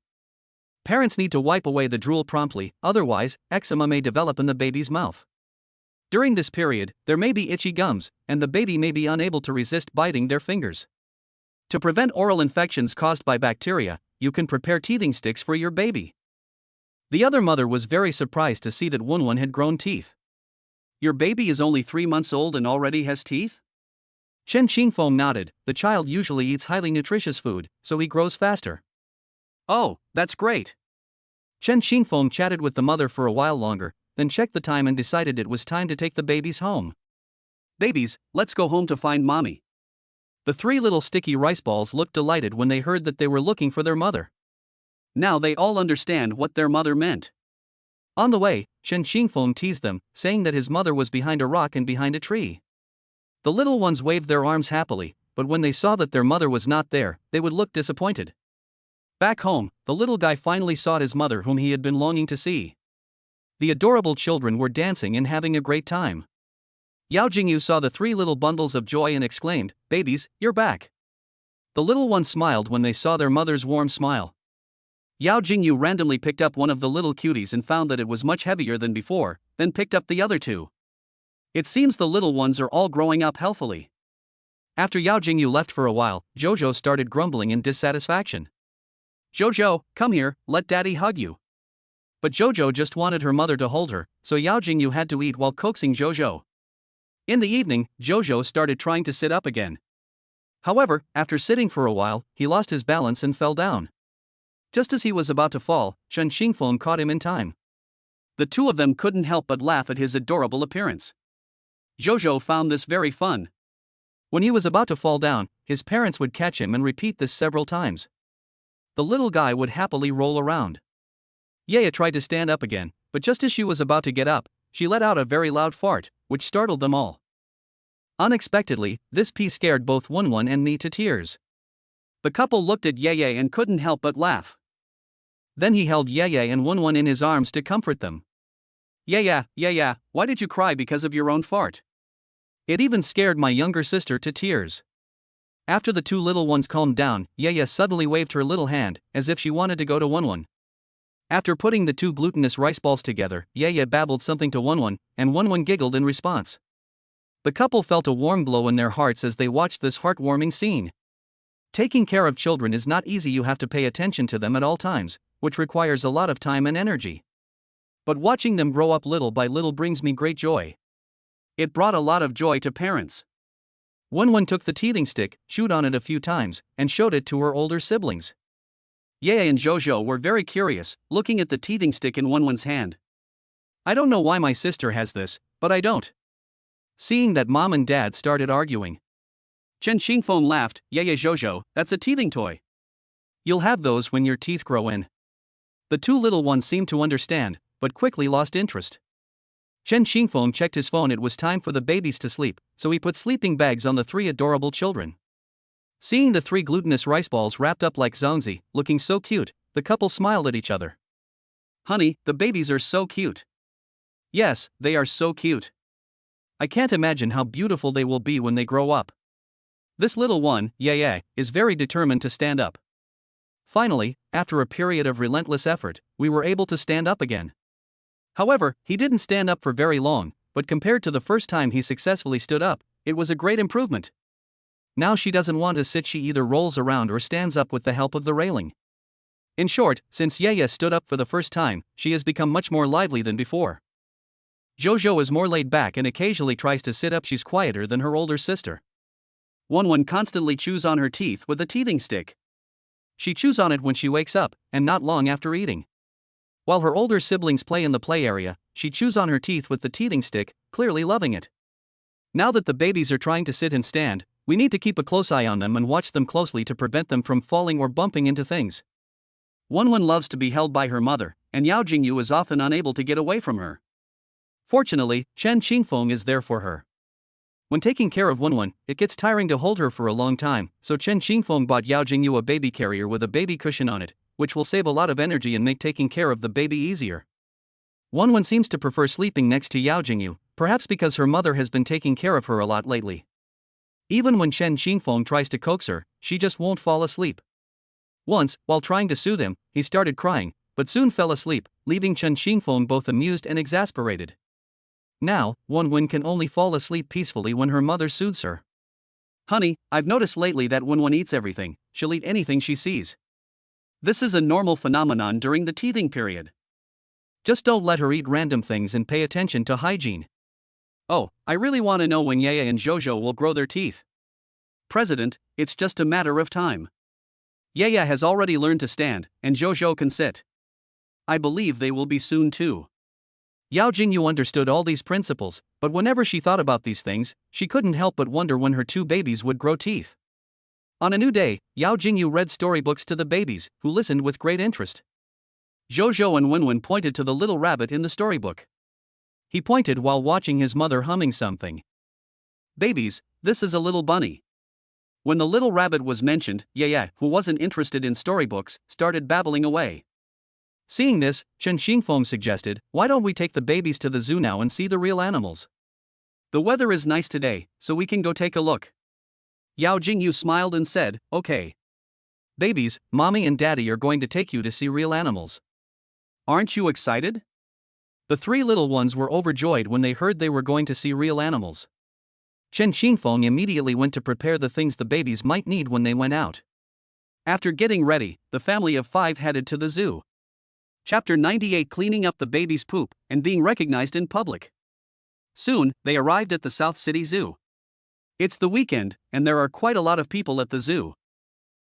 Parents need to wipe away the drool promptly, otherwise, eczema may develop in the baby's mouth. During this period, there may be itchy gums, and the baby may be unable to resist biting their fingers. To prevent oral infections caused by bacteria, you can prepare teething sticks for your baby. The other mother was very surprised to see that One had grown teeth. Your baby is only 3 months old and already has teeth? Chen Xingfeng nodded, the child usually eats highly nutritious food, so he grows faster. Oh, that's great. Chen Xingfeng chatted with the mother for a while longer, then checked the time and decided it was time to take the babies home. Babies, let's go home to find mommy. The 3 little sticky rice balls looked delighted when they heard that they were looking for their mother. Now they all understand what their mother meant. On the way, Chen Xingfeng teased them, saying that his mother was behind a rock and behind a tree. The little ones waved their arms happily, but when they saw that their mother was not there, they would look disappointed. Back home, the little guy finally saw his mother whom he had been longing to see. The adorable children were dancing and having a great time. Yao Jingyu saw the 3 little bundles of joy and exclaimed, "Babies, you're back." The little ones smiled when they saw their mother's warm smile. Yao Jingyu randomly picked up one of the little cuties and found that it was much heavier than before, then picked up the other 2. It seems the little ones are all growing up healthily. After Yao Jingyu left for a while, Jojo started grumbling in dissatisfaction. "Jojo, come here, let daddy hug you." But Jojo just wanted her mother to hold her, so Yao Jingyu had to eat while coaxing Jojo. In the evening, Jojo started trying to sit up again. However, after sitting for a while, he lost his balance and fell down. Just as he was about to fall, Chen Xingfeng caught him in time. The 2 of them couldn't help but laugh at his adorable appearance. Jojo found this very fun. When he was about to fall down, his parents would catch him and repeat this several times. The little guy would happily roll around. Yaya tried to stand up again, but just as she was about to get up, she let out a very loud fart, which startled them all. Unexpectedly, this piece scared both One and me to tears. The couple looked at Yaya and couldn't help but laugh. Then he held Yaya and One in his arms to comfort them. "Yaya, why did you cry because of your own fart?" It even scared my younger sister to tears. After the 2 little ones calmed down, Yaya suddenly waved her little hand, as if she wanted to go to One. After putting the 2 glutinous rice balls together, Yaya babbled something to One, and One giggled in response. The couple felt a warm glow in their hearts as they watched this heartwarming scene. Taking care of children is not easy. You have to pay attention to them at all times, which requires a lot of time and energy. But watching them grow up little by little brings me great joy. It brought a lot of joy to parents. Wenwen took the teething stick, chewed on it a few times, and showed it to her older siblings. Yaya and Jojo were very curious, looking at the teething stick in Wenwen's hand. I don't know why my sister has this, but I don't. Seeing that mom and dad started arguing, Chen Xingfeng laughed. Yaya Jojo, that's a teething toy. You'll have those when your teeth grow in. The two little ones seemed to understand, but quickly lost interest. Chen Xingfeng checked his phone. It was time for the babies to sleep, so he put sleeping bags on the three adorable children. Seeing the three glutinous rice balls wrapped up like zongzi, looking so cute, the couple smiled at each other. Honey, the babies are so cute. Yes, they are so cute. I can't imagine how beautiful they will be when they grow up. This little one, Yaya, is very determined to stand up. Finally, after a period of relentless effort, we were able to stand up again. However, he didn't stand up for very long, but compared to the first time he successfully stood up, it was a great improvement. Now she doesn't want to sit, she either rolls around or stands up with the help of the railing. In short, since Yaya stood up for the first time, she has become much more lively than before. Jojo is more laid back and occasionally tries to sit up. She's quieter than her older sister. Wenwen constantly chews on her teeth with a teething stick. She chews on it when she wakes up, and not long after eating. While her older siblings play in the play area, she chews on her teeth with the teething stick, clearly loving it. Now that the babies are trying to sit and stand, we need to keep a close eye on them and watch them closely to prevent them from falling or bumping into things. Wenwen loves to be held by her mother, and Yao Jingyu is often unable to get away from her. Fortunately, Chen Xingfeng is there for her. When taking care of Wenwen, it gets tiring to hold her for a long time, so Chen Xingfeng bought Yao Jingyu a baby carrier with a baby cushion on it, which will save a lot of energy and make taking care of the baby easier. Wenwen seems to prefer sleeping next to Yao Jingyu, perhaps because her mother has been taking care of her a lot lately. Even when Chen Xingfeng tries to coax her, she just won't fall asleep. Once, while trying to soothe him, he started crying, but soon fell asleep, leaving Chen Xingfeng both amused and exasperated. Now, Wenwen can only fall asleep peacefully when her mother soothes her. Honey, I've noticed lately that Wenwen eats everything. She'll eat anything she sees. This is a normal phenomenon during the teething period. Just don't let her eat random things and pay attention to hygiene. Oh, I really want to know when Yaya and Jojo will grow their teeth. President, it's just a matter of time. Yaya has already learned to stand, and Jojo can sit. I believe they will be soon too. Yao Jingyu understood all these principles, but whenever she thought about these things, she couldn't help but wonder when her two babies would grow teeth. On a new day, Yao Jingyu read storybooks to the babies, who listened with great interest. Jojo and Wenwen pointed to the little rabbit in the storybook. He pointed while watching his mother humming something. Babies, this is a little bunny. When the little rabbit was mentioned, Yaya, who wasn't interested in storybooks, started babbling away. Seeing this, Chen Xingfeng suggested, why don't we take the babies to the zoo now and see the real animals? The weather is nice today, so we can go take a look. Yao Jingyu smiled and said, okay. Babies, mommy and daddy are going to take you to see real animals. Aren't you excited? The three little ones were overjoyed when they heard they were going to see real animals. Chen Xingfeng immediately went to prepare the things the babies might need when they went out. After getting ready, the family of 5 headed to the zoo. Chapter 98: Cleaning up the baby's poop and being recognized in public. Soon, they arrived at the South City Zoo. It's the weekend, and there are quite a lot of people at the zoo.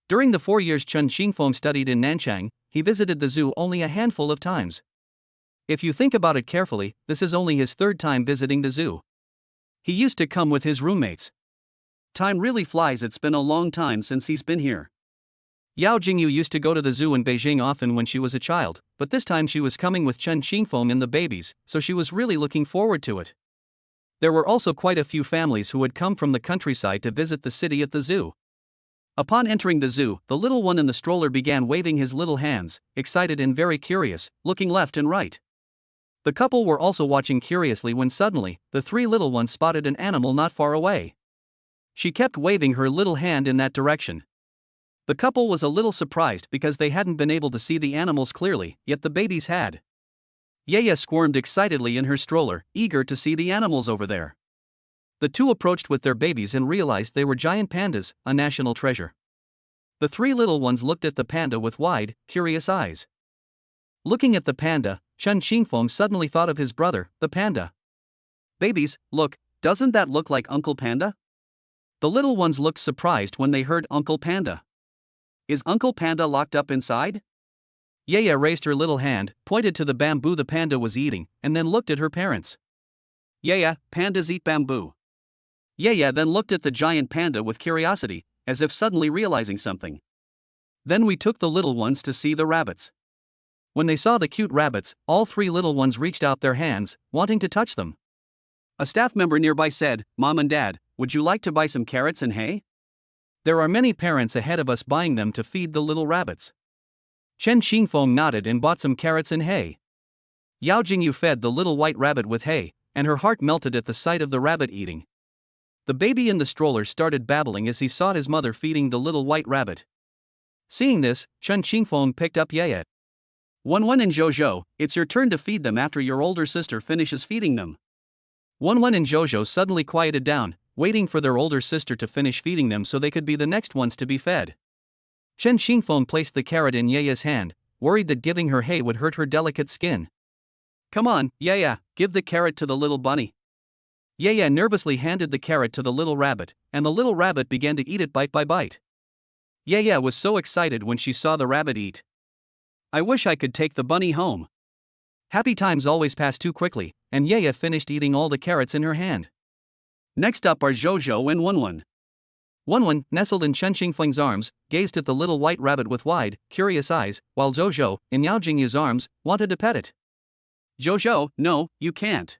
During the 4 years Chen Xingfeng studied in Nanchang, he visited the zoo only a handful of times. If you think about it carefully, this is only his 3rd time visiting the zoo. He used to come with his roommates. Time really flies. It's been a long time since he's been here. Yao Jingyu used to go to the zoo in Beijing often when she was a child, but this time she was coming with Chen Xingfeng and the babies, so she was really looking forward to it. There were also quite a few families who had come from the countryside to visit the city at the zoo. Upon entering the zoo, the little one in the stroller began waving his little hands, excited and very curious, looking left and right. The couple were also watching curiously when suddenly, the 3 little ones spotted an animal not far away. She kept waving her little hand in that direction. The couple was a little surprised because they hadn't been able to see the animals clearly, yet the babies had. Yaya squirmed excitedly in her stroller, eager to see the animals over there. The two approached with their babies and realized they were giant pandas, a national treasure. The 3 little ones looked at the panda with wide, curious eyes. Looking at the panda, Chen Xingfeng suddenly thought of his brother, the panda. Babies, look, doesn't that look like Uncle Panda? The little ones looked surprised when they heard Uncle Panda. Is Uncle Panda locked up inside? Yaya raised her little hand, pointed to the bamboo the panda was eating, and then looked at her parents. Yaya, pandas eat bamboo. Yaya then looked at the giant panda with curiosity, as if suddenly realizing something. Then we took the little ones to see the rabbits. When they saw the cute rabbits, all three little ones reached out their hands, wanting to touch them. A staff member nearby said, "Mom and Dad, would you like to buy some carrots and hay?" There are many parents ahead of us buying them to feed the little rabbits. Chen Xingfeng nodded and bought some carrots and hay. Yao Jingyu fed the little white rabbit with hay, and her heart melted at the sight of the rabbit eating. The baby in the stroller started babbling as he saw his mother feeding the little white rabbit. Seeing this, Chen Xingfeng picked up Yaya. Wen and Zhou, it's your turn to feed them after your older sister finishes feeding them. Wen and Zhou suddenly quieted down, waiting for their older sister to finish feeding them so they could be the next ones to be fed. Chen Xingfeng placed the carrot in Yaya's hand, worried that giving her hay would hurt her delicate skin. Come on, Yaya, give the carrot to the little bunny. Yaya nervously handed the carrot to the little rabbit, and the little rabbit began to eat it bite by bite. Yaya was so excited when she saw the rabbit eat. I wish I could take the bunny home. Happy times always pass too quickly, and Yaya finished eating all the carrots in her hand. Next up are Zhou and Wen. Wen, nestled in Chen Xingfeng's arms, gazed at the little white rabbit with wide, curious eyes, while Zhou, in Yao Jingyu's arms, wanted to pet it. Zhou, no, you can't.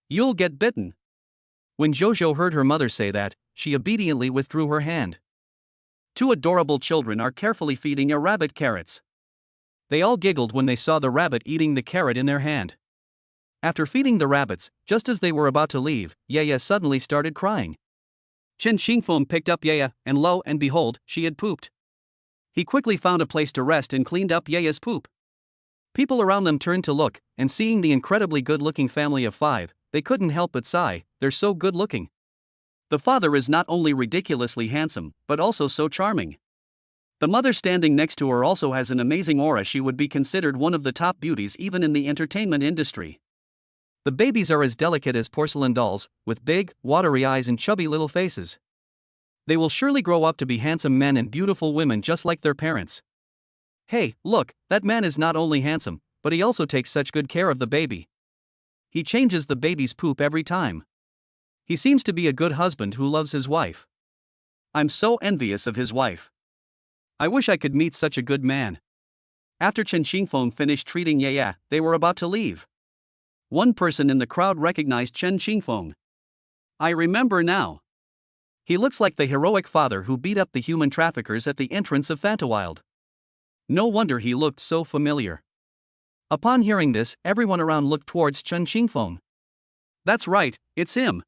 You'll get bitten. When Zhou heard her mother say that, she obediently withdrew her hand. Two adorable children are carefully feeding a rabbit carrots. They all giggled when they saw the rabbit eating the carrot in their hand. After feeding the rabbits, just as they were about to leave, Yaya suddenly started crying. Chen Xingfeng picked up Yaya, and lo and behold, she had pooped. He quickly found a place to rest and cleaned up Yaya's poop. People around them turned to look, and seeing the incredibly good-looking family of 5, they couldn't help but sigh, they're so good-looking. The father is not only ridiculously handsome, but also so charming. The mother standing next to her also has an amazing aura. She would be considered one of the top beauties even in the entertainment industry. The babies are as delicate as porcelain dolls, with big, watery eyes and chubby little faces. They will surely grow up to be handsome men and beautiful women just like their parents. Hey, look, that man is not only handsome, but he also takes such good care of the baby. He changes the baby's poop every time. He seems to be a good husband who loves his wife. I'm so envious of his wife. I wish I could meet such a good man. After Chen Xingfeng finished treating Yaya, they were about to leave. One person in the crowd recognized Chen Xingfeng. I remember now. He looks like the heroic father who beat up the human traffickers at the entrance of Fantawild. No wonder he looked so familiar. Upon hearing this, everyone around looked towards Chen Xingfeng. That's right, it's him.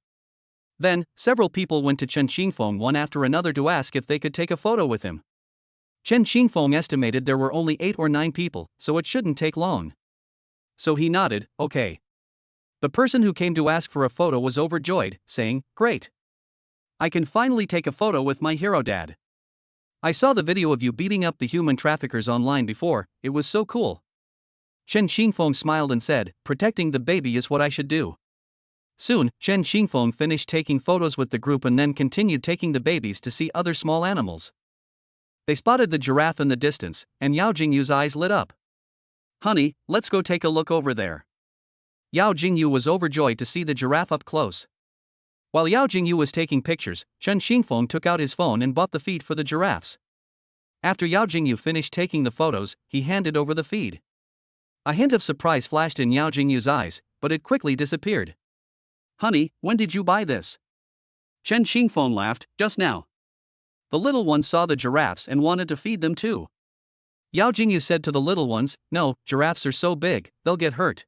Then, several people went to Chen Xingfeng one after another to ask if they could take a photo with him. Chen Xingfeng estimated there were only 8 or 9 people, so it shouldn't take long. So he nodded, okay. The person who came to ask for a photo was overjoyed, saying, "Great. I can finally take a photo with my hero dad. I saw the video of you beating up the human traffickers online before, it was so cool." Chen Xingfeng smiled and said, "Protecting the baby is what I should do." Soon, Chen Xingfeng finished taking photos with the group and then continued taking the babies to see other small animals. They spotted the giraffe in the distance, and Yao Jingyu's eyes lit up. "Honey, let's go take a look over there." Yao Jingyu was overjoyed to see the giraffe up close. While Yao Jingyu was taking pictures, Chen Xingfeng took out his phone and bought the feed for the giraffes. After Yao Jingyu finished taking the photos, he handed over the feed. A hint of surprise flashed in Yao Jingyu's eyes, but it quickly disappeared. "Honey, when did you buy this?" Chen Xingfeng laughed, "Just now." The little ones saw the giraffes and wanted to feed them too. Yao Jingyu said to the little ones, "No, giraffes are so big, they'll get hurt."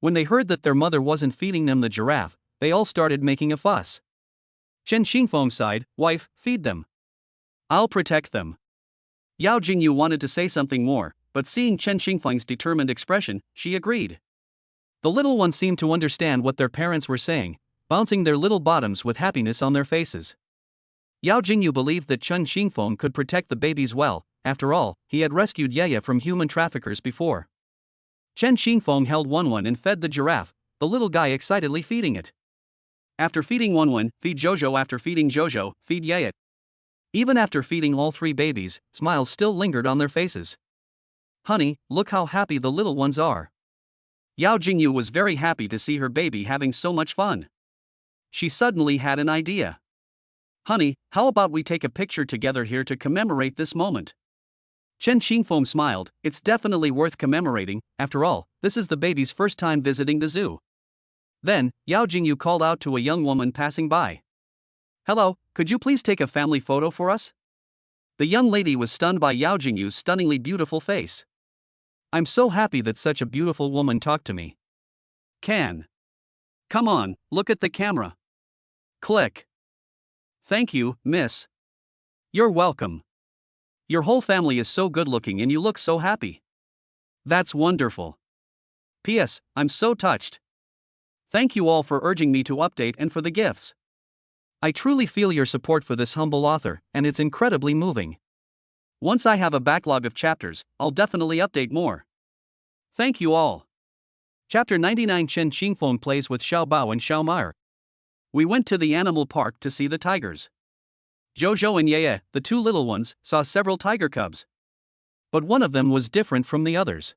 When they heard that their mother wasn't feeding them the giraffe, they all started making a fuss. Chen Xingfeng sighed, "Wife, feed them. I'll protect them." Yao Jingyu wanted to say something more, but seeing Chen Xingfeng's determined expression, she agreed. The little ones seemed to understand what their parents were saying, bouncing their little bottoms with happiness on their faces. Yao Jingyu believed that Chen Xingfeng could protect the babies well. After all, he had rescued Yaya from human traffickers before. Chen Xingfeng held Wenwen and fed the giraffe, the little guy excitedly feeding it. After feeding Wenwen, feed Jojo. After feeding Jojo, feed Yayet. Even after feeding all three babies, smiles still lingered on their faces. Honey, look how happy the little ones are. Yao Jingyu was very happy to see her baby having so much fun. She suddenly had an idea. Honey, how about we take a picture together here to commemorate this moment? Chen Xingfeng smiled. It's definitely worth commemorating, after all, this is the baby's first time visiting the zoo. Then, Yao Jingyu called out to a young woman passing by. Hello, could you please take a family photo for us? The young lady was stunned by Yao Jingyu's stunningly beautiful face. I'm so happy that such a beautiful woman talked to me. Can. Come on, look at the camera. Click. Thank you, miss. You're welcome. Your whole family is so good looking and you look so happy. That's wonderful. P.S. I'm so touched. Thank you all for urging me to update and for the gifts. I truly feel your support for this humble author, and it's incredibly moving. Once I have a backlog of chapters, I'll definitely update more. Thank you all. Chapter 99 Chen Xingfeng plays with Xiao Bao and Xiao Meier. We went to the animal park to see the tigers. Jojo and Yeye, the two little ones, saw several tiger cubs. But one of them was different from the others.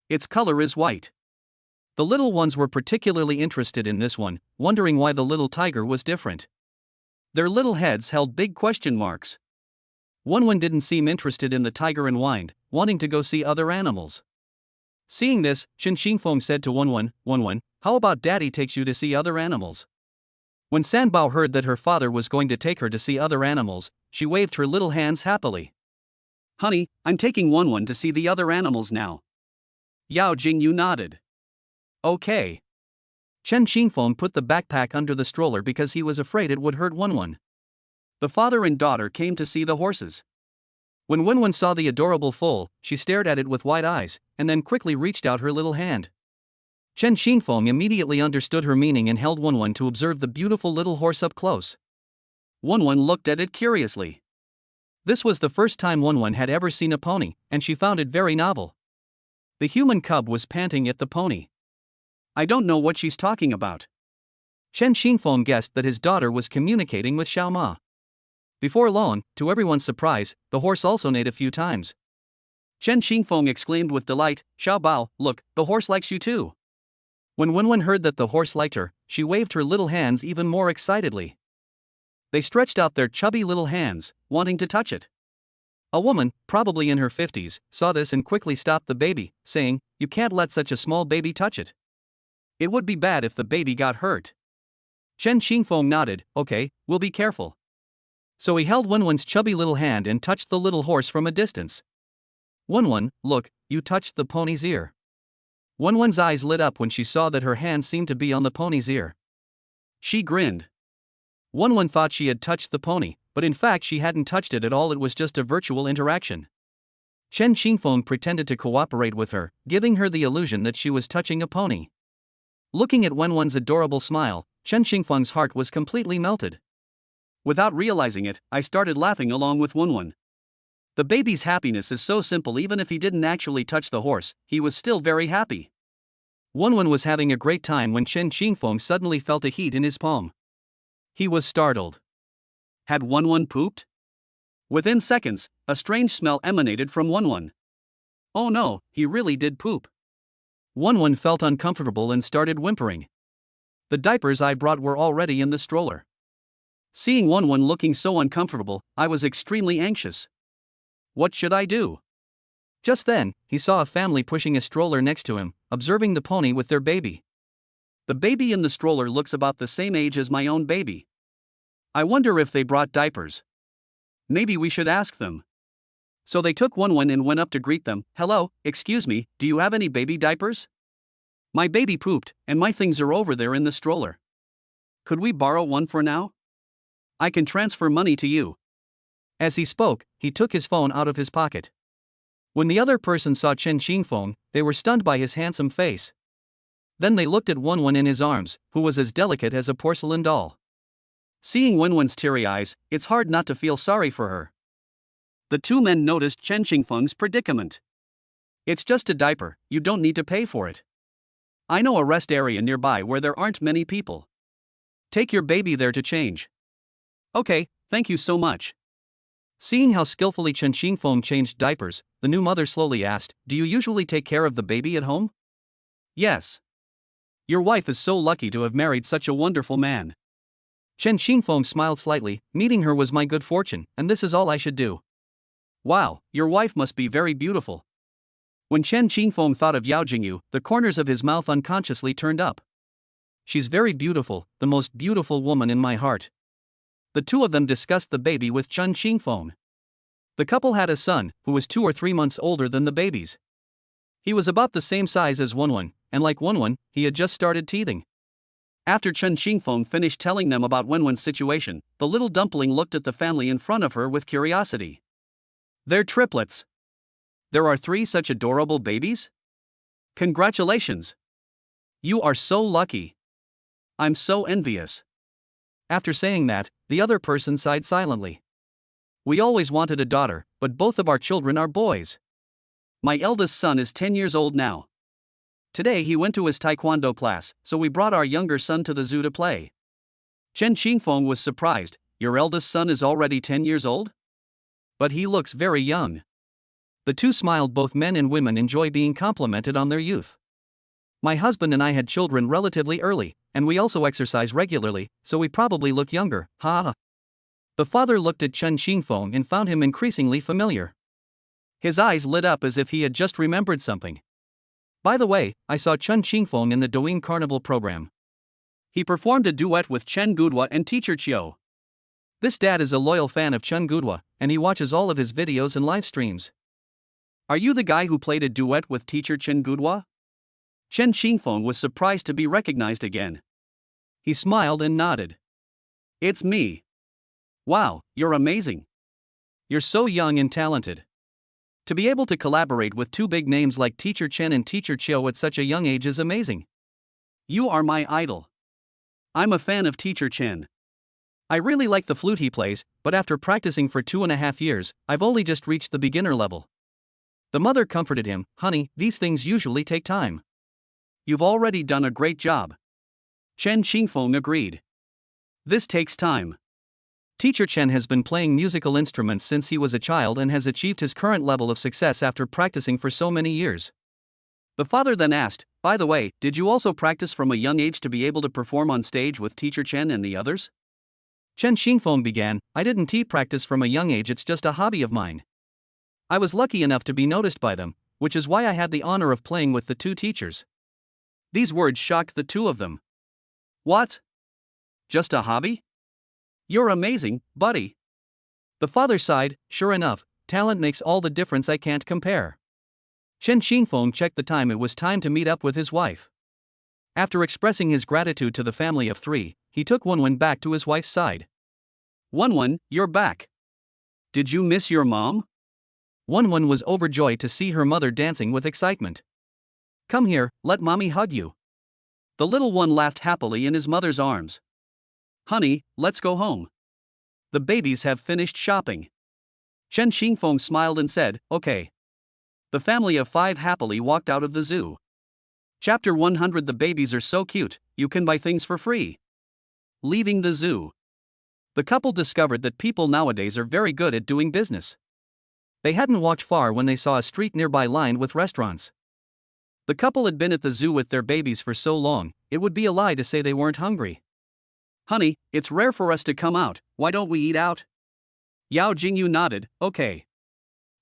Its color is white. The little ones were particularly interested in this one, wondering why the little tiger was different. Their little heads held big question marks. Wenwen didn't seem interested in the tiger and whined, wanting to go see other animals. Seeing this, Chen Xingfeng said to Wenwen, Wenwen, how about Daddy takes you to see other animals? When Sanbao heard that her father was going to take her to see other animals, she waved her little hands happily. Honey, I'm taking Wenwen to see the other animals now. Yao Jingyu nodded. Okay. Chen Xingfeng put the backpack under the stroller because he was afraid it would hurt Wenwen. The father and daughter came to see the horses. When Wenwen saw the adorable foal, she stared at it with wide eyes, and then quickly reached out her little hand. Chen Xingfeng immediately understood her meaning and held Wenwen to observe the beautiful little horse up close. Wenwen looked at it curiously. This was the first time Wenwen had ever seen a pony, and she found it very novel. The human cub was panting at the pony. I don't know what she's talking about. Chen Xingfeng guessed that his daughter was communicating with Xiao Ma. Before long, to everyone's surprise, the horse also neighed a few times. Chen Xingfeng exclaimed with delight, Xiao Bao, look, the horse likes you too. When Wenwen heard that the horse liked her, she waved her little hands even more excitedly. They stretched out their chubby little hands, wanting to touch it. A woman, probably in her 50s, saw this and quickly stopped the baby, saying, you can't let such a small baby touch it. It would be bad if the baby got hurt. Chen Xingfeng nodded, okay, we'll be careful. So he held Wenwen's chubby little hand and touched the little horse from a distance. Wenwen, look, you touched the pony's ear. Wenwen's eyes lit up when she saw that her hand seemed to be on the pony's ear. She grinned. Wenwen thought she had touched the pony, but in fact she hadn't touched it at all, it was just a virtual interaction. Chen Xingfeng pretended to cooperate with her, giving her the illusion that she was touching a pony. Looking at Wenwen's adorable smile, Chen Xingfeng's heart was completely melted. Without realizing it, I started laughing along with Wenwen. The baby's happiness is so simple, even if he didn't actually touch the horse, he was still very happy. Wenwen was having a great time when Chen Xingfeng suddenly felt a heat in his palm. He was startled. Had Wenwen pooped? Within seconds, a strange smell emanated from Wenwen. Oh no, he really did poop. Wenwen felt uncomfortable and started whimpering. The diapers I brought were already in the stroller. Seeing Wenwen looking so uncomfortable, I was extremely anxious. What should I do? Just then, he saw a family pushing a stroller next to him, observing the pony with their baby. The baby in the stroller looks about the same age as my own baby. I wonder if they brought diapers. Maybe we should ask them. So they took Wenwen and went up to greet them. Hello, excuse me, do you have any baby diapers? My baby pooped, and my things are over there in the stroller. Could we borrow one for now? I can transfer money to you. As he spoke, he took his phone out of his pocket. When the other person saw Chen Xingfeng, they were stunned by his handsome face. Then they looked at Wenwen in his arms, who was as delicate as a porcelain doll. Seeing Wenwen's teary eyes, it's hard not to feel sorry for her. The two men noticed Chen Xingfeng's predicament. It's just a diaper, you don't need to pay for it. I know a rest area nearby where there aren't many people. Take your baby there to change. Okay, thank you so much. Seeing how skillfully Chen Xingfeng changed diapers, the new mother slowly asked, Do you usually take care of the baby at home? Yes. Your wife is so lucky to have married such a wonderful man. Chen Xingfeng smiled slightly. Meeting her was my good fortune, and this is all I should do. Wow, your wife must be very beautiful. When Chen Xingfeng thought of Yao Jingyu, the corners of his mouth unconsciously turned up. She's very beautiful, the most beautiful woman in my heart. The two of them discussed the baby with Chen Xingfeng. The couple had a son, who was 2 or 3 months older than the babies. He was about the same size as Wenwen, and like Wenwen, he had just started teething. After Chen Xingfeng finished telling them about Wenwen's situation, the little dumpling looked at the family in front of her with curiosity. They're triplets. There are 3 such adorable babies? Congratulations! You are so lucky. I'm so envious. After saying that, the other person sighed silently. We always wanted a daughter, but both of our children are boys. My eldest son is 10 years old now. Today he went to his taekwondo class, so we brought our younger son to the zoo to play. Chen Xingfeng was surprised. Your eldest son is already 10 years old? But he looks very young. The two smiled. Both men and women enjoy being complimented on their youth. My husband and I had children relatively early, and we also exercise regularly, so we probably look younger, ha. The father looked at Chen Xingfeng and found him increasingly familiar. His eyes lit up as if he had just remembered something. By the way, I saw Chen Xingfeng in the Douyin Carnival program. He performed a duet with Chen Gudua and teacher Chiu. This dad is a loyal fan of Chen Gudua, and he watches all of his videos and live streams. Are you the guy who played a duet with teacher Chen Gudua? Chen Xingfeng was surprised to be recognized again. He smiled and nodded. It's me. Wow, you're amazing. You're so young and talented. To be able to collaborate with 2 big names like teacher Chen and teacher Chiu at such a young age is amazing. You are my idol. I'm a fan of teacher Chen. I really like the flute he plays, but after practicing for 2.5 years, I've only just reached the beginner level. The mother comforted him, Honey, these things usually take time. You've already done a great job. Chen Xingfeng agreed. This takes time. Teacher Chen has been playing musical instruments since he was a child and has achieved his current level of success after practicing for so many years. The father then asked, By the way, did you also practice from a young age to be able to perform on stage with teacher Chen and the others? Chen Xingfeng began, I didn't practice from a young age, it's just a hobby of mine. I was lucky enough to be noticed by them, which is why I had the honor of playing with the 2 teachers. These words shocked the 2 of them. What? Just a hobby? You're amazing, buddy. The father sighed, Sure enough, talent makes all the difference, I can't compare. Chen Xingfeng checked the time. It was time to meet up with his wife. After expressing his gratitude to the family of 3, he took Wenwen back to his wife's side. Wenwen, you're back. Did you miss your mom? Wenwen was overjoyed to see her mother dancing with excitement. Come here, let mommy hug you. The little one laughed happily in his mother's arms. Honey, let's go home. The babies have finished shopping. Chen Xingfeng smiled and said, Okay. The family of 5 happily walked out of the zoo. Chapter 100 The babies are so cute, you can buy things for free. Leaving the zoo. The couple discovered that people nowadays are very good at doing business. They hadn't walked far when they saw a street nearby lined with restaurants. The couple had been at the zoo with their babies for so long, it would be a lie to say they weren't hungry. Honey, it's rare for us to come out, why don't we eat out? Yao Jingyu nodded, Okay.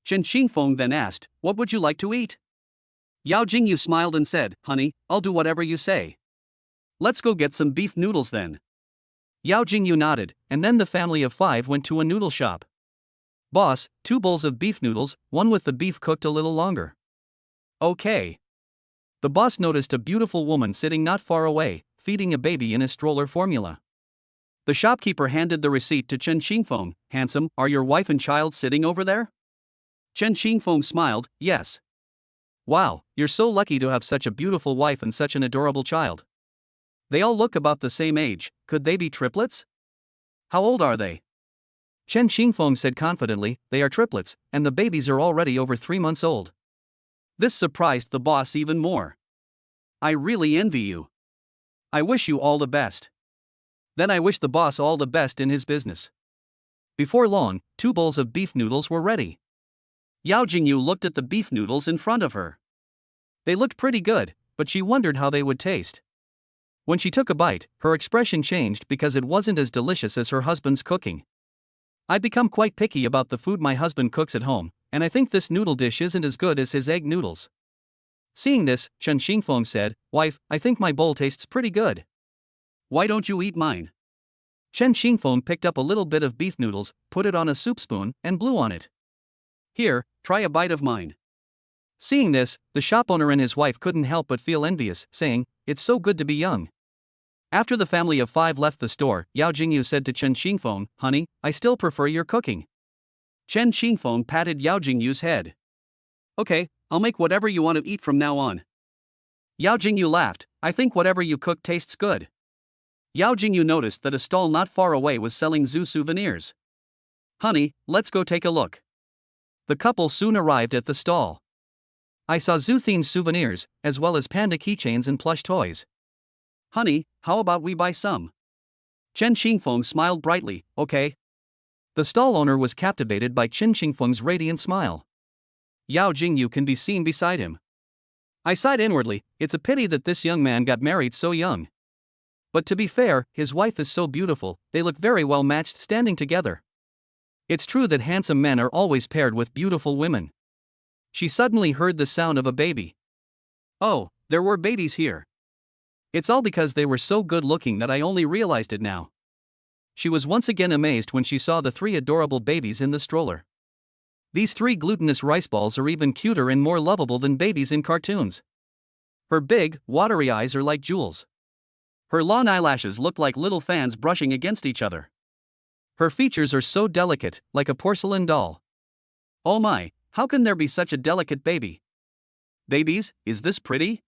Chen Xingfeng then asked, What would you like to eat? Yao Jingyu smiled and said, Honey, I'll do whatever you say. Let's go get some beef noodles then. Yao Jingyu nodded, and then the family of 5 went to a noodle shop. Boss, 2 bowls of beef noodles, one with the beef cooked a little longer. Okay. The boss noticed a beautiful woman sitting not far away, feeding a baby in a stroller formula. The shopkeeper handed the receipt to Chen Xingfeng. Handsome, are your wife and child sitting over there? Chen Xingfeng smiled, Yes. Wow, you're so lucky to have such a beautiful wife and such an adorable child. They all look about the same age, could they be triplets? How old are they? Chen Xingfeng said confidently, They are triplets, and the babies are already over 3 months old. This surprised the boss even more. I really envy you. I wish you all the best. Then I wish the boss all the best in his business. Before long, 2 bowls of beef noodles were ready. Yao Jingyu looked at the beef noodles in front of her. They looked pretty good, but she wondered how they would taste. When she took a bite, her expression changed because it wasn't as delicious as her husband's cooking. I'd become quite picky about the food my husband cooks at home, and I think this noodle dish isn't as good as his egg noodles. Seeing this, Chen Xingfeng said, "Wife, I think my bowl tastes pretty good. Why don't you eat mine?" Chen Xingfeng picked up a little bit of beef noodles, put it on a soup spoon, and blew on it. "Here, try a bite of mine." Seeing this, the shop owner and his wife couldn't help but feel envious, saying, "It's so good to be young." After the family of 5 left the store, Yao Jingyu said to Chen Xingfeng, "Honey, I still prefer your cooking." Chen Xingfeng patted Yao Jingyu's head. "Okay, I'll make whatever you want to eat from now on." Yao Jingyu laughed, "I think whatever you cook tastes good." Yao Jingyu noticed that a stall not far away was selling zoo souvenirs. "Honey, let's go take a look." The couple soon arrived at the stall. "I saw zoo-themed souvenirs, as well as panda keychains and plush toys. Honey, how about we buy some?" Chen Xingfeng smiled brightly, "Okay." The stall owner was captivated by Chen Xingfeng's radiant smile. Yao Jingyu can be seen beside him. I sighed inwardly, it's a pity that this young man got married so young. But to be fair, his wife is so beautiful, they look very well matched standing together. It's true that handsome men are always paired with beautiful women. She suddenly heard the sound of a baby. Oh, there were babies here. It's all because they were so good looking that I only realized it now. She was once again amazed when she saw the 3 adorable babies in the stroller. These 3 glutinous rice balls are even cuter and more lovable than babies in cartoons. Her big, watery eyes are like jewels. Her long eyelashes look like little fans brushing against each other. Her features are so delicate, like a porcelain doll. Oh my, how can there be such a delicate baby? Babies, is this pretty?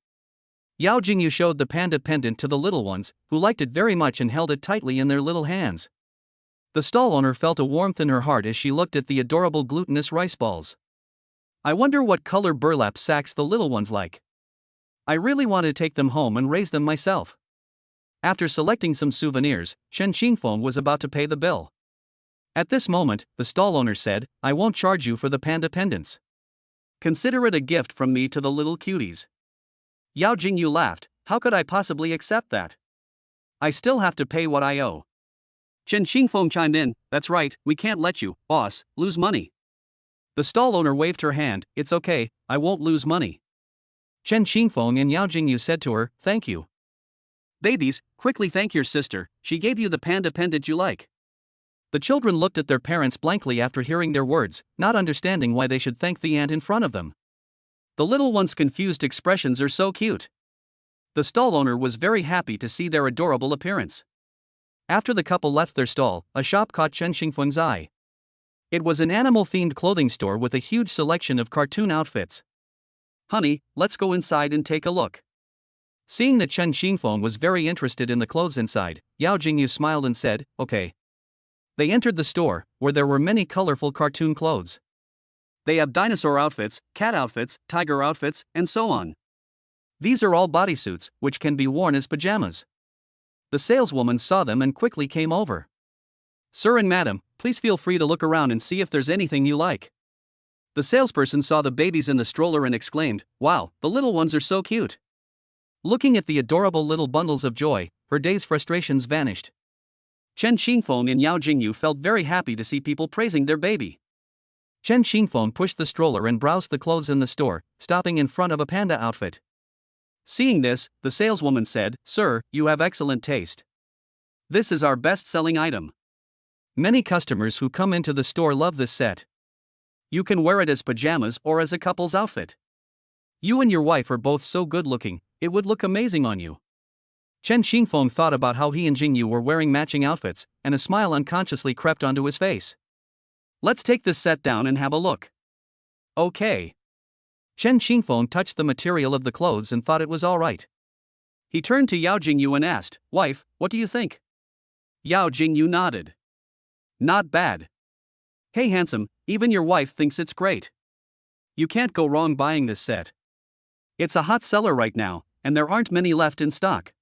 Yao Jingyu showed the panda pendant to the little ones, who liked it very much and held it tightly in their little hands. The stall owner felt a warmth in her heart as she looked at the adorable glutinous rice balls. I wonder what color burlap sacks the little ones like. I really want to take them home and raise them myself. After selecting some souvenirs, Chen Xingfeng was about to pay the bill. At this moment, the stall owner said, "I won't charge you for the panda pendants. Consider it a gift from me to the little cuties." Yao Jingyu laughed, "How could I possibly accept that? I still have to pay what I owe." Chen Xingfeng chimed in, "That's right, we can't let you, boss, lose money." The stall owner waved her hand, "It's okay, I won't lose money." Chen Xingfeng and Yao Jingyu said to her, "Thank you. Babies, quickly thank your sister, she gave you the panda pendant you like." The children looked at their parents blankly after hearing their words, not understanding why they should thank the aunt in front of them. The little one's confused expressions are so cute. The stall owner was very happy to see their adorable appearance. After the couple left their stall, a shop caught Chen Xingfeng's eye. It was an animal-themed clothing store with a huge selection of cartoon outfits. "Honey, let's go inside and take a look." Seeing that Chen Xingfeng was very interested in the clothes inside, Yao Jingyu smiled and said, "Okay." They entered the store, where there were many colorful cartoon clothes. They have dinosaur outfits, cat outfits, tiger outfits, and so on. These are all bodysuits, which can be worn as pajamas. The saleswoman saw them and quickly came over. "Sir and madam, please feel free to look around and see if there's anything you like." The salesperson saw the babies in the stroller and exclaimed, "Wow, the little ones are so cute." Looking at the adorable little bundles of joy, her day's frustrations vanished. Chen Xingfeng and Yao Jingyu felt very happy to see people praising their baby. Chen Xingfeng pushed the stroller and browsed the clothes in the store, stopping in front of a panda outfit. Seeing this, the saleswoman said, "Sir, you have excellent taste. This is our best-selling item. Many customers who come into the store love this set. You can wear it as pajamas or as a couple's outfit. You and your wife are both so good-looking, it would look amazing on you." Chen Xingfeng thought about how he and Jingyu were wearing matching outfits, and a smile unconsciously crept onto his face. "Let's take this set down and have a look." "Okay." Chen Xingfeng touched the material of the clothes and thought it was alright. He turned to Yao Jingyu and asked, "Wife, what do you think?" Yao Jingyu nodded. "Not bad. Hey handsome, even your wife thinks it's great. You can't go wrong buying this set." It's a hot seller right now, and there aren't many left in stock.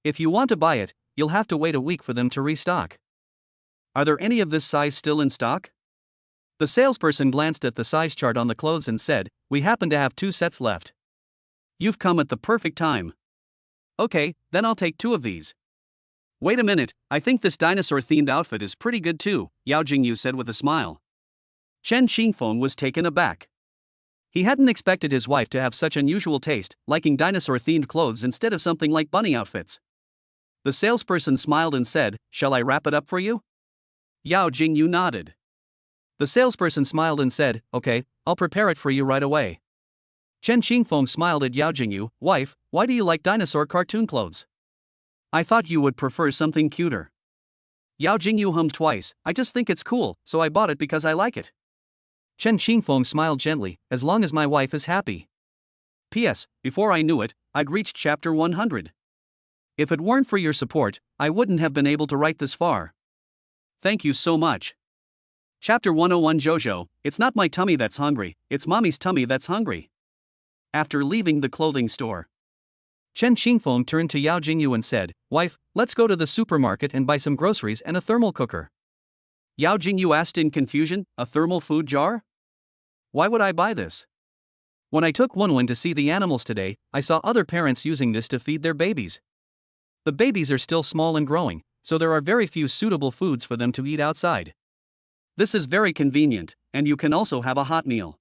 If you want to buy it, you'll have to wait a week for them to restock. Are there any of this size still in stock? The salesperson glanced at the size chart on the clothes and said, "We happen to have 2 sets left. You've come at the perfect time. Okay, then I'll take 2 of these." "Wait a minute, I think this dinosaur-themed outfit is pretty good too," Yao Jingyu said with a smile. Chen Xingfeng was taken aback. He hadn't expected his wife to have such unusual taste, liking dinosaur-themed clothes instead of something like bunny outfits. The salesperson smiled and said, "Shall I wrap it up for you?" Yao Jingyu nodded. The salesperson smiled and said, "Okay, I'll prepare it for you right away." Chen Xingfeng smiled at Yao Jingyu, "Wife, why do you like dinosaur cartoon clothes? I thought you would prefer something cuter." Yao Jingyu hummed twice, "I just think it's cool, so I bought it because I like it." Chen Xingfeng smiled gently, "As long as my wife is happy." P.S. Before I knew it, I'd reached chapter 100. If it weren't for your support, I wouldn't have been able to write this far. Thank you so much. Chapter 101 Jojo, it's not my tummy that's hungry, it's mommy's tummy that's hungry. After leaving the clothing store, Chen Xingfeng turned to Yao Jingyu and said, "Wife, let's go to the supermarket and buy some groceries and a thermal cooker." Yao Jingyu asked in confusion, "A thermal food jar? Why would I buy this? When I took Wenwen to see the animals today, I saw other parents using this to feed their babies. The babies are still small and growing, so there are very few suitable foods for them to eat outside. This is very convenient, and you can also have a hot meal."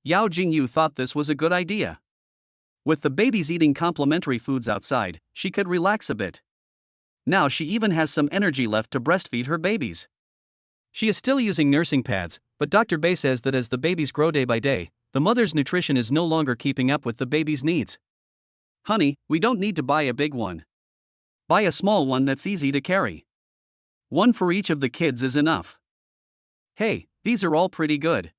Yao Jingyu thought this was a good idea. With the babies eating complimentary foods outside, she could relax a bit. Now she even has some energy left to breastfeed her babies. She is still using nursing pads, but Dr. Bei says that as the babies grow day by day, the mother's nutrition is no longer keeping up with the baby's needs. "Honey, we don't need to buy a big one. Buy a small one that's easy to carry. One for each of the kids is enough." "Hey, these are all pretty good."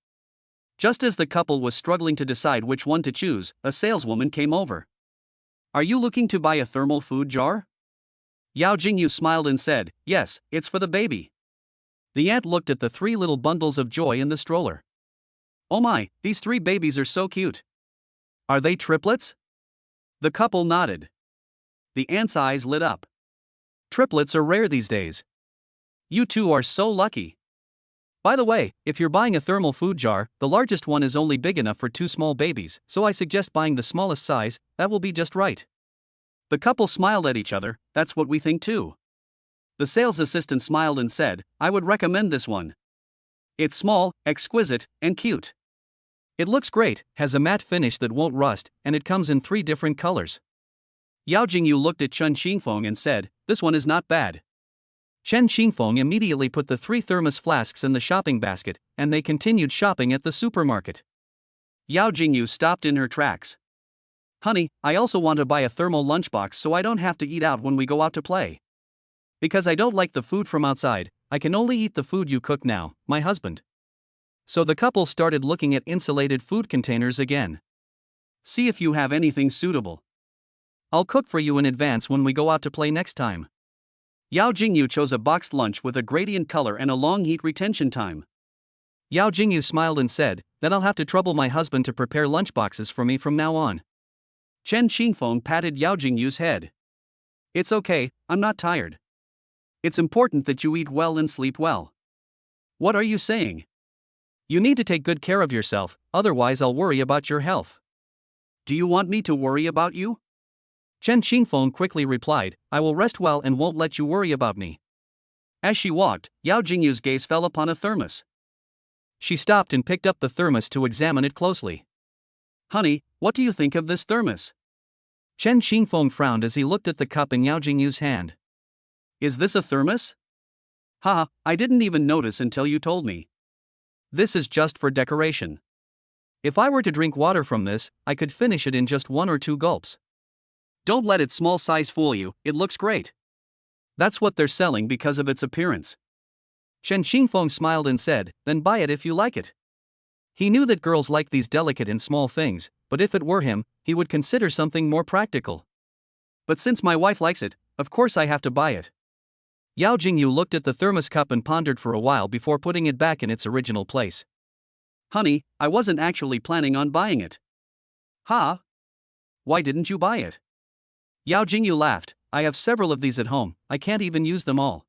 Just as the couple was struggling to decide which one to choose, a saleswoman came over. "Are you looking to buy a thermal food jar?" Yao Jingyu smiled and said, "Yes, it's for the baby." The aunt looked at the 3 little bundles of joy in the stroller. "Oh my, these 3 babies are so cute. Are they triplets?" The couple nodded. The aunt's eyes lit up. "Triplets are rare these days. You two are so lucky. By the way, if you're buying a thermal food jar, the largest one is only big enough for 2 small babies, so I suggest buying the smallest size, that will be just right." The couple smiled at each other, "That's what we think too." The sales assistant smiled and said, "I would recommend this one. It's small, exquisite, and cute. It looks great, has a matte finish that won't rust, and it comes in 3 different colors." Yao Jingyu looked at Chen Xingfeng and said, "This one is not bad." Chen Xingfeng immediately put the 3 thermos flasks in the shopping basket, and they continued shopping at the supermarket. Yao Jingyu stopped in her tracks. "Honey, I also want to buy a thermal lunchbox so I don't have to eat out when we go out to play. Because I don't like the food from outside, I can only eat the food you cook now, my husband." So the couple started looking at insulated food containers again. "See if you have anything suitable. I'll cook for you in advance when we go out to play next time." Yao Jingyu chose a boxed lunch with a gradient color and a long heat retention time. Yao Jingyu smiled and said, "Then I'll have to trouble my husband to prepare lunchboxes for me from now on." Chen Xingfeng patted Yao Jingyu's head. "It's okay, I'm not tired. It's important that you eat well and sleep well." "What are you saying? You need to take good care of yourself, otherwise I'll worry about your health." "Do you want me to worry about you?" Chen Xingfeng quickly replied, "I will rest well and won't let you worry about me." As she walked, Yao Jingyu's gaze fell upon a thermos. She stopped and picked up the thermos to examine it closely. "Honey, what do you think of this thermos?" Chen Xingfeng frowned as he looked at the cup in Yao Jingyu's hand. "Is this a thermos?" "Haha, I didn't even notice until you told me. This is just for decoration. If I were to drink water from this, I could finish it in just 1 or 2 gulps. Don't let its small size fool you, it looks great. That's what they're selling because of its appearance." Chen Xingfeng smiled and said, "Then buy it if you like it." He knew that girls like these delicate and small things, but if it were him, he would consider something more practical. "But since my wife likes it, of course I have to buy it." Yao Jingyu looked at the thermos cup and pondered for a while before putting it back in its original place. "Honey, I wasn't actually planning on buying it." "Ha? why didn't you buy it? Yao Jingyu laughed, I have several of these at home, I can't even use them all.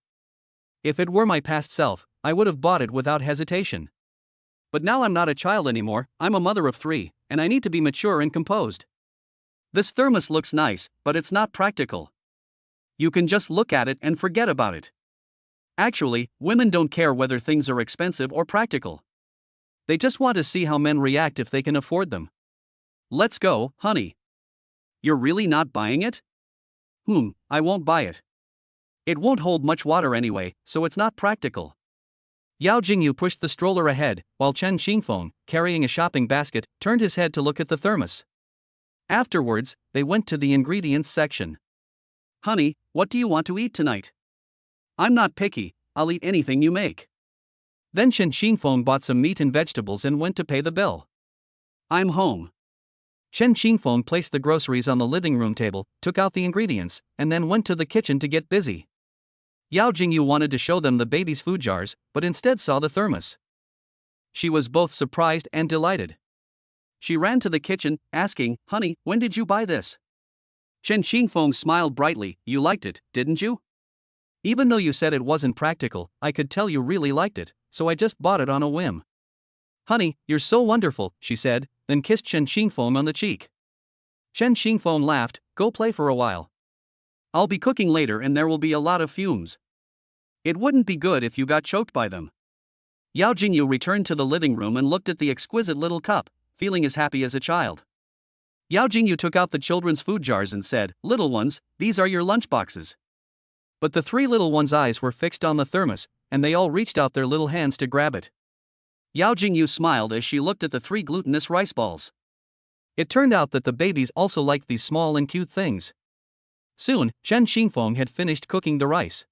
If it were my past self, I would have bought it without hesitation. But now I'm not a child anymore, I'm a mother of 3, and I need to be mature and composed. This thermos looks nice, but it's not practical. You can just look at it and forget about it. Actually, women don't care whether things are expensive or practical. They just want to see how men react if they can afford them. Let's go, honey. You're really not buying it? I won't buy it. It won't hold much water anyway, so it's not practical. Yao Jingyu pushed the stroller ahead, while Chen Xingfeng, carrying a shopping basket, turned his head to look at the thermos. Afterwards, they went to the ingredients section. Honey, what do you want to eat tonight? I'm not picky, I'll eat anything you make. Then Chen Xingfeng bought some meat and vegetables and went to pay the bill. I'm home. Chen Xingfeng placed the groceries on the living room table, took out the ingredients, and then went to the kitchen to get busy. Yao Jingyu wanted to show them the baby's food jars, but instead saw the thermos. She was both surprised and delighted. She ran to the kitchen, asking, Honey, when did you buy this? Chen Xingfeng smiled brightly, You liked it, didn't you? Even though you said it wasn't practical, I could tell you really liked it, so I just bought it on a whim. Honey, you're so wonderful, she said, then kissed Chen Xingfeng on the cheek. Chen Xingfeng laughed, Go play for a while. I'll be cooking later and there will be a lot of fumes. It wouldn't be good if you got choked by them. Yao Jingyu returned to the living room and looked at the exquisite little cup, feeling as happy as a child. Yao Jingyu took out the children's food jars and said, Little ones, these are your lunchboxes. But the 3 little ones' eyes were fixed on the thermos, and they all reached out their little hands to grab it. Yao Jingyu smiled as she looked at the 3 glutinous rice balls. It turned out that the babies also liked these small and cute things. Soon, Chen Xingfeng had finished cooking the rice.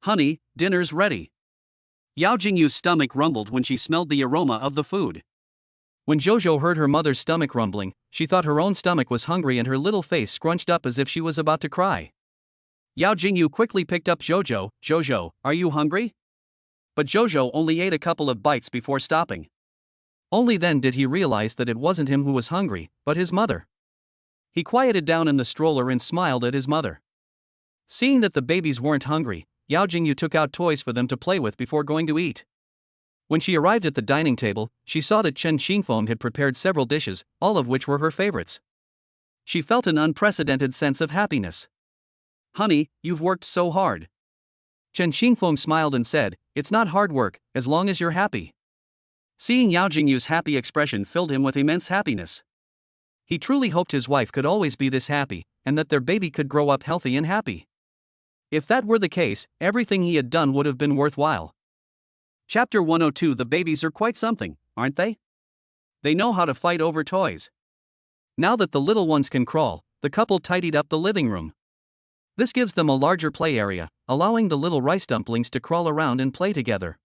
Honey, dinner's ready. Yao Jingyu's stomach rumbled when she smelled the aroma of the food. When Jojo heard her mother's stomach rumbling, she thought her own stomach was hungry and her little face scrunched up as if she was about to cry. Yao Jingyu quickly picked up Jojo, Jojo, are you hungry? But Jojo only ate a couple of bites before stopping. Only then did he realize that it wasn't him who was hungry, but his mother. He quieted down in the stroller and smiled at his mother. Seeing that the babies weren't hungry, Yao Jingyu took out toys for them to play with before going to eat. When she arrived at the dining table, she saw that Chen Xingfeng had prepared several dishes, all of which were her favorites. She felt an unprecedented sense of happiness. Honey, you've worked so hard. Chen Xingfeng smiled and said, It's not hard work, as long as you're happy. Seeing Yao Jingyu's happy expression filled him with immense happiness. He truly hoped his wife could always be this happy, and that their baby could grow up healthy and happy. If that were the case, everything he had done would have been worthwhile. Chapter 102 The babies are quite something, aren't they? They know how to fight over toys. Now that the little ones can crawl, the couple tidied up the living room. This gives them a larger play area, allowing the little rice dumplings to crawl around and play together.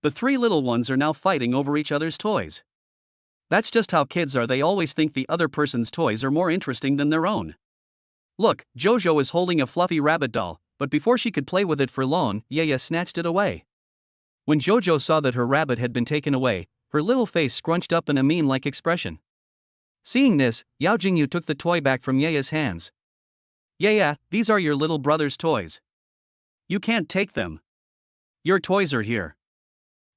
The 3 little ones are now fighting over each other's toys. That's just how kids are, they always think the other person's toys are more interesting than their own. Look, Jojo is holding a fluffy rabbit doll, but before she could play with it for long, Yaya snatched it away. When Jojo saw that her rabbit had been taken away, her little face scrunched up in a mean-like expression. Seeing this, Yao Jingyu took the toy back from Yaya's hands. Yaya, these are your little brother's toys. You can't take them. Your toys are here.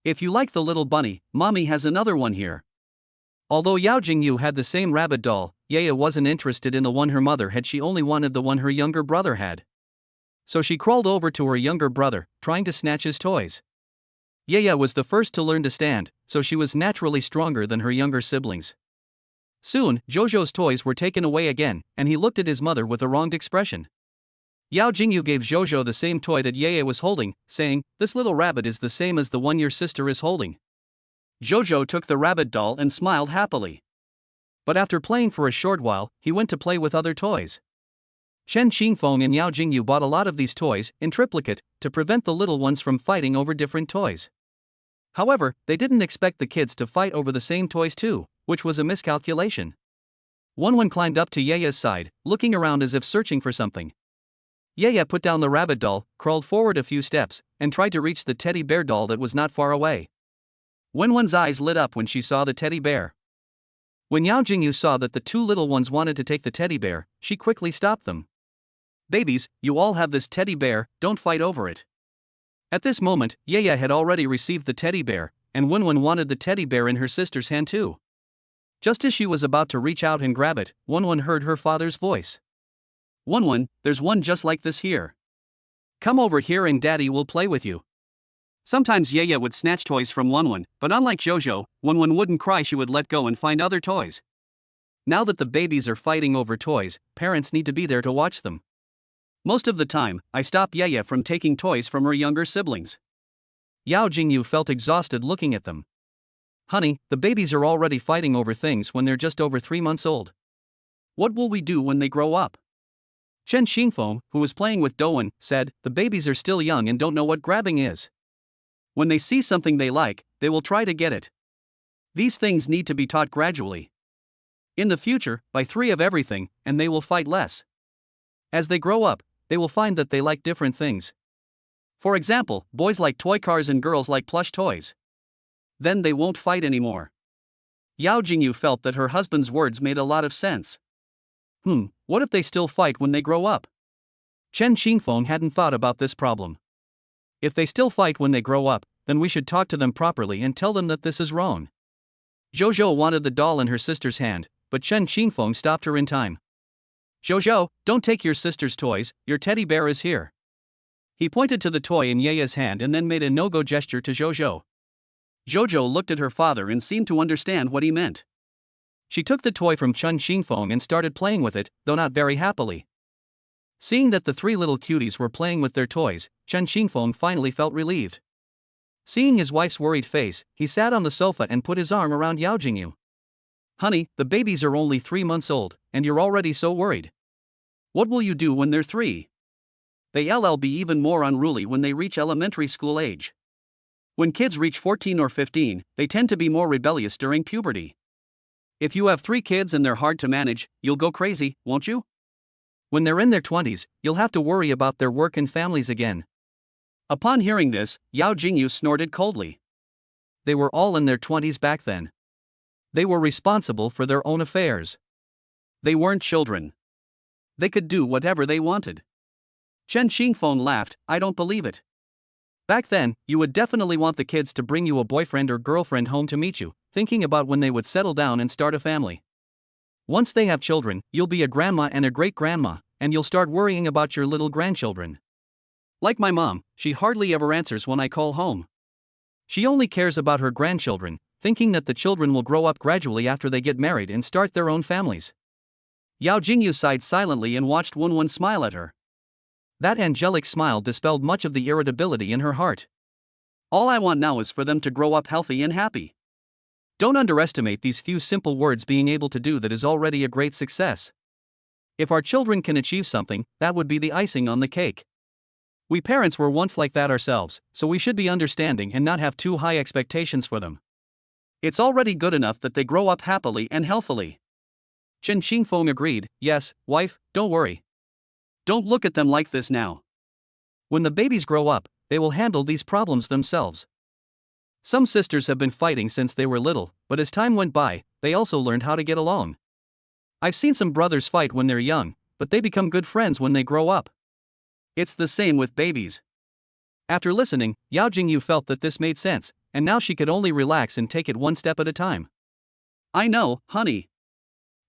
If you like the little bunny, Mommy has another one here. Although Yao Jingyu had the same rabbit doll, Yaya wasn't interested in the one her mother had, she only wanted the one her younger brother had. So she crawled over to her younger brother, trying to snatch his toys. Yaya was the first to learn to stand, so she was naturally stronger than her younger siblings. Soon, Jojo's toys were taken away again, and he looked at his mother with a wronged expression. Yao Jingyu gave Jojo the same toy that Yaya was holding, saying, This little rabbit is the same as the one your sister is holding. Jojo took the rabbit doll and smiled happily. But after playing for a short while, he went to play with other toys. Chen Xingfeng and Yao Jingyu bought a lot of these toys, in triplicate, to prevent the little ones from fighting over different toys. However, they didn't expect the kids to fight over the same toys too, which was a miscalculation. One climbed up to Yaya's side, looking around as if searching for something. Yaya put down the rabbit doll, crawled forward a few steps, and tried to reach the teddy bear doll that was not far away. One's eyes lit up when she saw the teddy bear. When Yao Jingyu saw that the two little ones wanted to take the teddy bear, she quickly stopped them. Babies, you all have this teddy bear, don't fight over it. At this moment, Yaya had already received the teddy bear, and Wenwen wanted the teddy bear in her sister's hand too. Just as she was about to reach out and grab it, Wenwen heard her father's voice. Wenwen, there's one just like this here. Come over here and Daddy will play with you. Sometimes Yaya would snatch toys from Wenwen, but unlike Jojo, Wenwen wouldn't cry, she would let go and find other toys. Now that the babies are fighting over toys, parents need to be there to watch them. Most of the time, I stop Yaya from taking toys from her younger siblings. Yao Jingyu felt exhausted looking at them. Honey, the babies are already fighting over things when they're just over 3 months old. What will we do when they grow up? Chen Xingfeng, who was playing with Doan, said, the babies are still young and don't know what grabbing is. When they see something they like, they will try to get it. These things need to be taught gradually. In the future, buy 3 of everything, and they will fight less. As they grow up, they will find that they like different things. For example, boys like toy cars and girls like plush toys. Then they won't fight anymore. Yao Jingyu felt that her husband's words made a lot of sense. What if they still fight when they grow up? Chen Xingfeng hadn't thought about this problem. If they still fight when they grow up, then we should talk to them properly and tell them that this is wrong. Jojo wanted the doll in her sister's hand, but Chen Xingfeng stopped her in time. Jojo, don't take your sister's toys, your teddy bear is here. He pointed to the toy in Yaya's hand and then made a no-go gesture to Jojo. Jojo looked at her father and seemed to understand what he meant. She took the toy from Chen Xingfeng and started playing with it, though not very happily. Seeing that the 3 little cuties were playing with their toys, Chen Xingfeng finally felt relieved. Seeing his wife's worried face, he sat on the sofa and put his arm around Yao Jingyu. Honey, the babies are only 3 months old, and you're already so worried. What will you do when they're 3? They'll be even more unruly when they reach elementary school age. When kids reach 14 or 15, they tend to be more rebellious during puberty. If you have 3 kids and they're hard to manage, you'll go crazy, won't you? When they're in their 20s, you'll have to worry about their work and families again. Upon hearing this, Yao Jingyu snorted coldly. They were all in their 20s back then. They were responsible for their own affairs. They weren't children. They could do whatever they wanted. Chen Xingfeng laughed, I don't believe it. Back then, you would definitely want the kids to bring you a boyfriend or girlfriend home to meet you, thinking about when they would settle down and start a family. Once they have children, you'll be a grandma and a great-grandma, and you'll start worrying about your little grandchildren. Like my mom, she hardly ever answers when I call home. She only cares about her grandchildren, thinking that the children will grow up gradually after they get married and start their own families. Yao Jingyu sighed silently and watched Wenwen smile at her. That angelic smile dispelled much of the irritability in her heart. All I want now is for them to grow up healthy and happy. Don't underestimate these few simple words being able to do that is already a great success. If our children can achieve something, that would be the icing on the cake. We parents were once like that ourselves, so we should be understanding and not have too high expectations for them. It's already good enough that they grow up happily and healthily. Chen Xingfeng agreed, yes, wife, don't worry. Don't look at them like this now. When the babies grow up, they will handle these problems themselves. Some sisters have been fighting since they were little, but as time went by, they also learned how to get along. I've seen some brothers fight when they're young, but they become good friends when they grow up. It's the same with babies. After listening, Yao Jingyu felt that this made sense, and now she could only relax and take it one step at a time. I know, honey.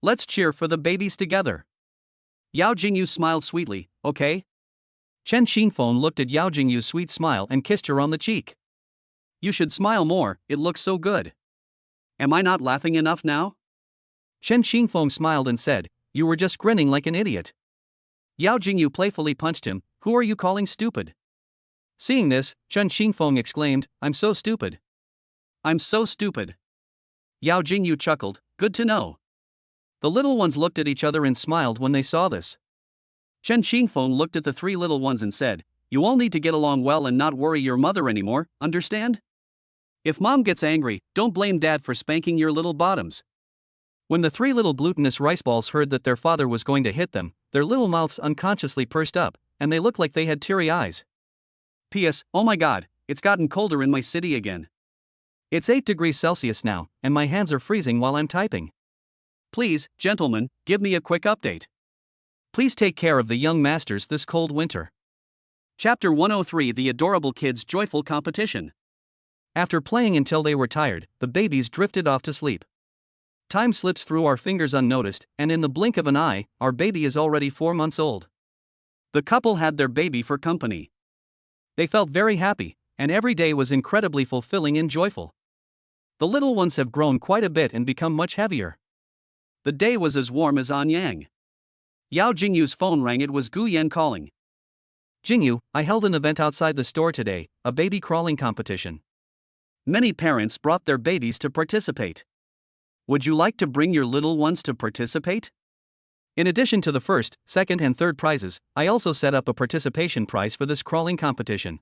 Let's cheer for the babies together. Yao Jingyu smiled sweetly, okay? Chen Xingfeng looked at Yao Jingyu's sweet smile and kissed her on the cheek. You should smile more, it looks so good. Am I not laughing enough now? Chen Xingfeng smiled and said, you were just grinning like an idiot. Yao Jingyu playfully punched him, who are you calling stupid? Seeing this, Chen Xingfeng exclaimed, I'm so stupid. I'm so stupid. Yao Jingyu chuckled, good to know. The little ones looked at each other and smiled when they saw this. Chen Xingfeng looked at the 3 little ones and said, you all need to get along well and not worry your mother anymore, understand? If mom gets angry, don't blame dad for spanking your little bottoms. When the 3 little glutinous rice balls heard that their father was going to hit them, their little mouths unconsciously pursed up, and they looked like they had teary eyes. P.S. Oh my god, it's gotten colder in my city again. It's 8 degrees Celsius now, and my hands are freezing while I'm typing. Please, gentlemen, give me a quick update. Please take care of the young masters this cold winter. Chapter 103: The Adorable Kids' Joyful Competition. After playing until they were tired, the babies drifted off to sleep. Time slips through our fingers unnoticed, and in the blink of an eye, our baby is already 4 months old. The couple had their baby for company. They felt very happy, and every day was incredibly fulfilling and joyful. The little ones have grown quite a bit and become much heavier. The day was as warm as Anyang. Yao Jingyu's phone rang. It was Gu Yan calling. Jingyu, I held an event outside the store today, a baby crawling competition. Many parents brought their babies to participate. Would you like to bring your little ones to participate? In addition to the first, second, and third prizes, I also set up a participation prize for this crawling competition.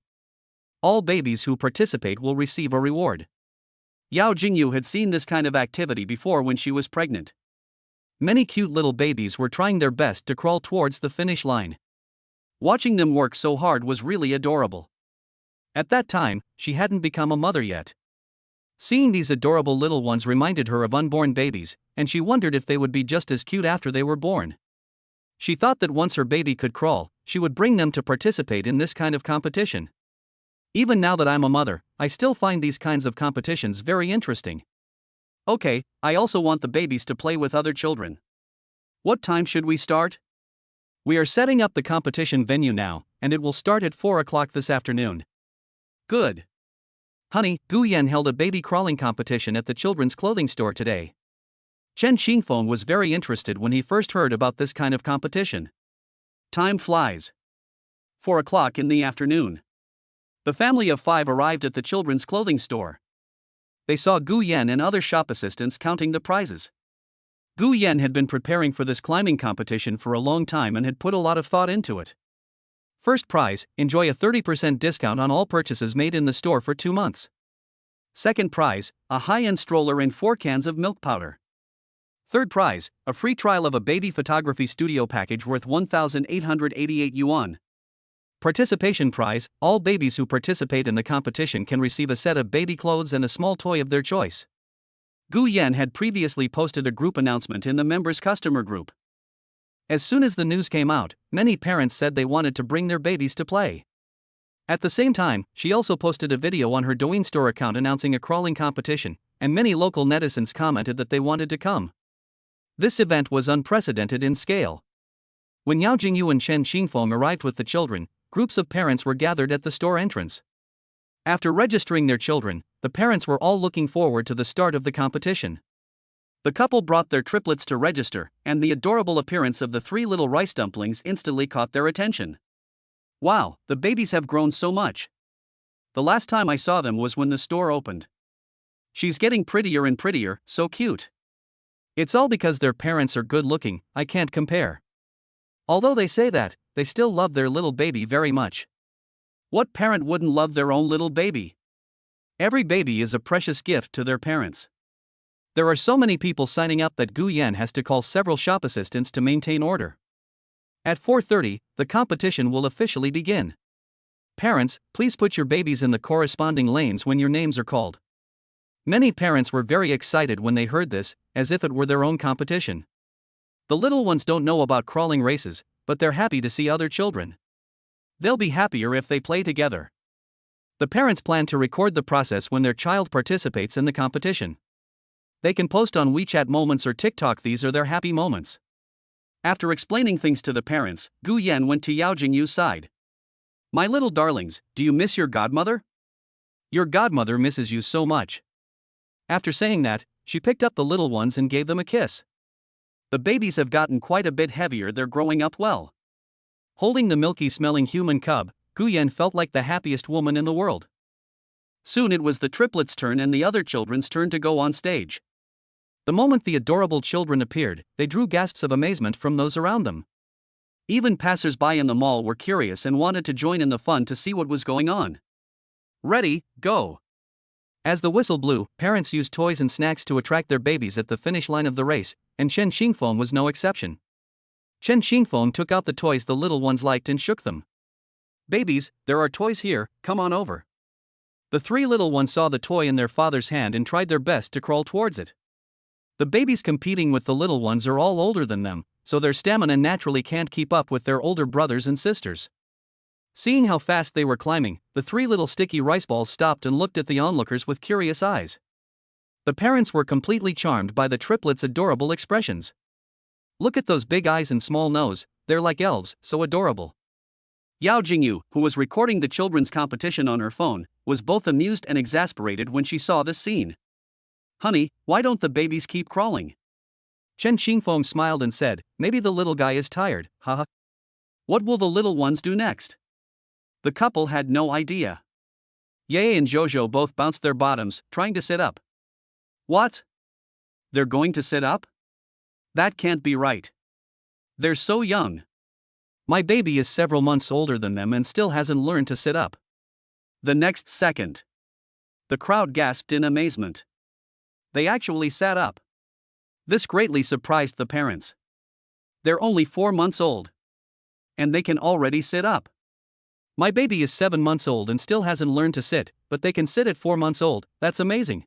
All babies who participate will receive a reward. Yao Jingyu had seen this kind of activity before when she was pregnant. Many cute little babies were trying their best to crawl towards the finish line. Watching them work so hard was really adorable. At that time, she hadn't become a mother yet. Seeing these adorable little ones reminded her of unborn babies, and she wondered if they would be just as cute after they were born. She thought that once her baby could crawl, she would bring them to participate in this kind of competition. Even now that I'm a mother, I still find these kinds of competitions very interesting. Okay, I also want the babies to play with other children. What time should we start? We are setting up the competition venue now, and it will start at 4 o'clock this afternoon. Good. Honey, Gu Yan held a baby crawling competition at the children's clothing store today. Chen Xingfeng was very interested when he first heard about this kind of competition. Time flies. 4 o'clock in the afternoon. The family of 5 arrived at the children's clothing store. They saw Gu Yan and other shop assistants counting the prizes. Gu Yan had been preparing for this climbing competition for a long time and had put a lot of thought into it. First prize, enjoy a 30% discount on all purchases made in the store for 2 months. Second prize, a high-end stroller and 4 cans of milk powder. Third prize, a free trial of a baby photography studio package worth 1,888 yuan. Participation prize, all babies who participate in the competition can receive a set of baby clothes and a small toy of their choice. Gu Yan had previously posted a group announcement in the members' customer group. As soon as the news came out, many parents said they wanted to bring their babies to play. At the same time, she also posted a video on her Douyin store account announcing a crawling competition, and many local netizens commented that they wanted to come. This event was unprecedented in scale. When Yao Jingyu and Chen Xingfeng arrived with the children, groups of parents were gathered at the store entrance. After registering their children, the parents were all looking forward to the start of the competition. The couple brought their triplets to register, and the adorable appearance of the 3 little rice dumplings instantly caught their attention. Wow, the babies have grown so much. The last time I saw them was when the store opened. She's getting prettier and prettier, so cute. It's all because their parents are good looking, I can't compare. Although they say that, they still love their little baby very much. What parent wouldn't love their own little baby? Every baby is a precious gift to their parents. There are so many people signing up that Gu Yan has to call several shop assistants to maintain order. At 4:30, the competition will officially begin. Parents, please put your babies in the corresponding lanes when your names are called. Many parents were very excited when they heard this, as if it were their own competition. The little ones don't know about crawling races, but they're happy to see other children. They'll be happier if they play together. The parents plan to record the process when their child participates in the competition. They can post on WeChat moments or TikTok. These are their happy moments. After explaining things to the parents, Gu Yan went to Yao Jingyu's side. My little darlings, do you miss your godmother? Your godmother misses you so much. After saying that, she picked up the little ones and gave them a kiss. The babies have gotten quite a bit heavier. They're growing up well. Holding the milky-smelling human cub, Gu Yan felt like the happiest woman in the world. Soon it was the triplets' turn and the other children's turn to go on stage. The moment the adorable children appeared, they drew gasps of amazement from those around them. Even passers-by in the mall were curious and wanted to join in the fun to see what was going on. Ready, go! As the whistle blew, parents used toys and snacks to attract their babies at the finish line of the race, and Chen Xingfeng was no exception. Chen Xingfeng took out the toys the little ones liked and shook them. Babies, there are toys here, come on over. The 3 little ones saw the toy in their father's hand and tried their best to crawl towards it. The babies competing with the little ones are all older than them, so their stamina naturally can't keep up with their older brothers and sisters. Seeing how fast they were climbing, the three little sticky rice balls stopped and looked at the onlookers with curious eyes. The parents were completely charmed by the triplets' adorable expressions. Look at those big eyes and small nose, they're like elves, so adorable. Yao Jingyu, who was recording the children's competition on her phone, was both amused and exasperated when she saw this scene. Honey, why don't the babies keep crawling? Chen Qingfeng smiled and said, maybe the little guy is tired, haha. What will the little ones do next? The couple had no idea. Ye and Jojo both bounced their bottoms, trying to sit up. What? They're going to sit up? That can't be right. They're so young. My baby is several months older than them and still hasn't learned to sit up. The next second, the crowd gasped in amazement. They actually sat up. This greatly surprised the parents. They're only 4 months old. And they can already sit up. My baby is 7 months old and still hasn't learned to sit, but they can sit at 4 months old, that's amazing.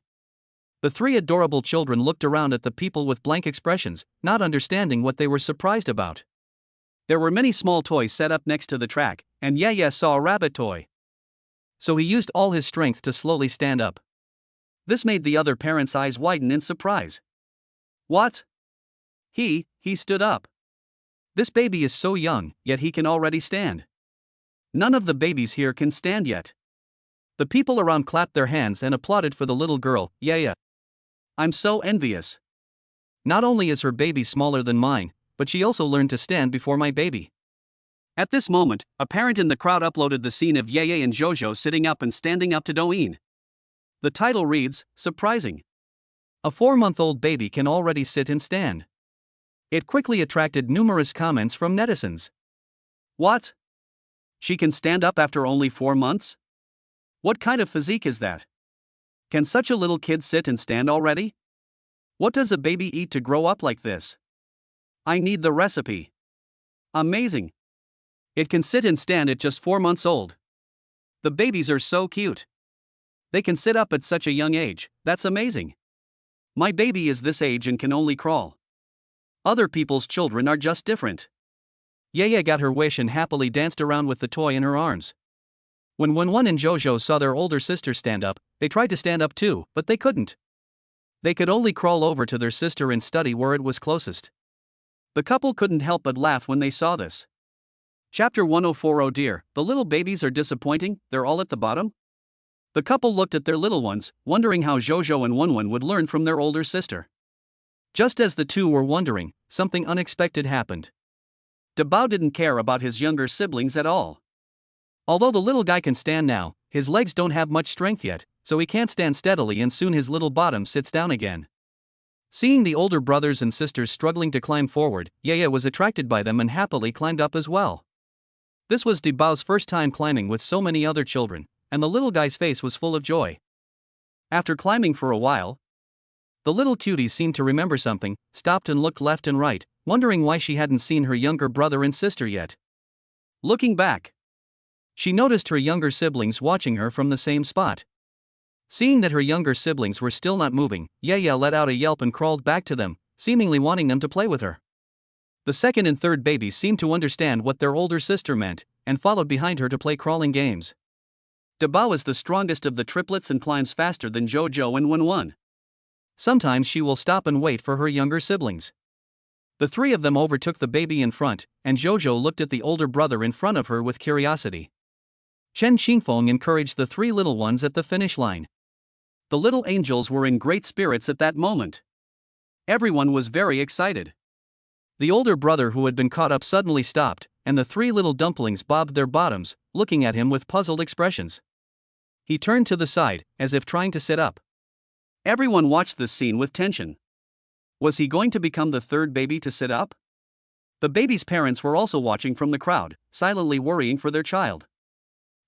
The three adorable children looked around at the people with blank expressions, not understanding what they were surprised about. There were many small toys set up next to the track, and Yaya saw a rabbit toy. So he used all his strength to slowly stand up. This made the other parents' eyes widen in surprise. What? He stood up. This baby is so young, yet he can already stand. None of the babies here can stand yet. The people around clapped their hands and applauded for the little girl, Yaya. I'm so envious. Not only is her baby smaller than mine, but she also learned to stand before my baby. At this moment, a parent in the crowd uploaded the scene of Yeye and Jojo sitting up and standing up to Douyin. The title reads, surprising. A 4-month-old baby can already sit and stand. It quickly attracted numerous comments from netizens. What? She can stand up after only 4 months? What kind of physique is that? Can such a little kid sit and stand already? What does a baby eat to grow up like this? I need the recipe. Amazing. It can sit and stand at just 4 months old. The babies are so cute. They can sit up at such a young age, that's amazing. My baby is this age and can only crawl. Other people's children are just different. Yaya got her wish and happily danced around with the toy in her arms. When Wenwen and Jojo saw their older sister stand up, they tried to stand up too, but they couldn't. They could only crawl over to their sister and study where it was closest. The couple couldn't help but laugh when they saw this. Chapter 104. Oh dear, the little babies are disappointing, they're all at the bottom? The couple looked at their little ones, wondering how Jojo and Wenwen would learn from their older sister. Just as the two were wondering, something unexpected happened. Dabao didn't care about his younger siblings at all. Although the little guy can stand now, his legs don't have much strength yet, so he can't stand steadily and soon his little bottom sits down again. Seeing the older brothers and sisters struggling to climb forward, Yaya was attracted by them and happily climbed up as well. This was Dabao's first time climbing with so many other children, and the little guy's face was full of joy. After climbing for a while, the little cutie seemed to remember something, stopped and looked left and right, wondering why she hadn't seen her younger brother and sister yet. Looking back, she noticed her younger siblings watching her from the same spot. Seeing that her younger siblings were still not moving, Yaya let out a yelp and crawled back to them, seemingly wanting them to play with her. The second and third babies seemed to understand what their older sister meant, and followed behind her to play crawling games. Dabao is the strongest of the triplets and climbs faster than Jojo and Wenwen. Sometimes she will stop and wait for her younger siblings. The three of them overtook the baby in front, and Jojo looked at the older brother in front of her with curiosity. Chen Qingfeng encouraged the three little ones at the finish line. The little angels were in great spirits at that moment. Everyone was very excited. The older brother who had been caught up suddenly stopped, and the three little dumplings bobbed their bottoms, looking at him with puzzled expressions. He turned to the side, as if trying to sit up. Everyone watched this scene with tension. Was he going to become the third baby to sit up? The baby's parents were also watching from the crowd, silently worrying for their child.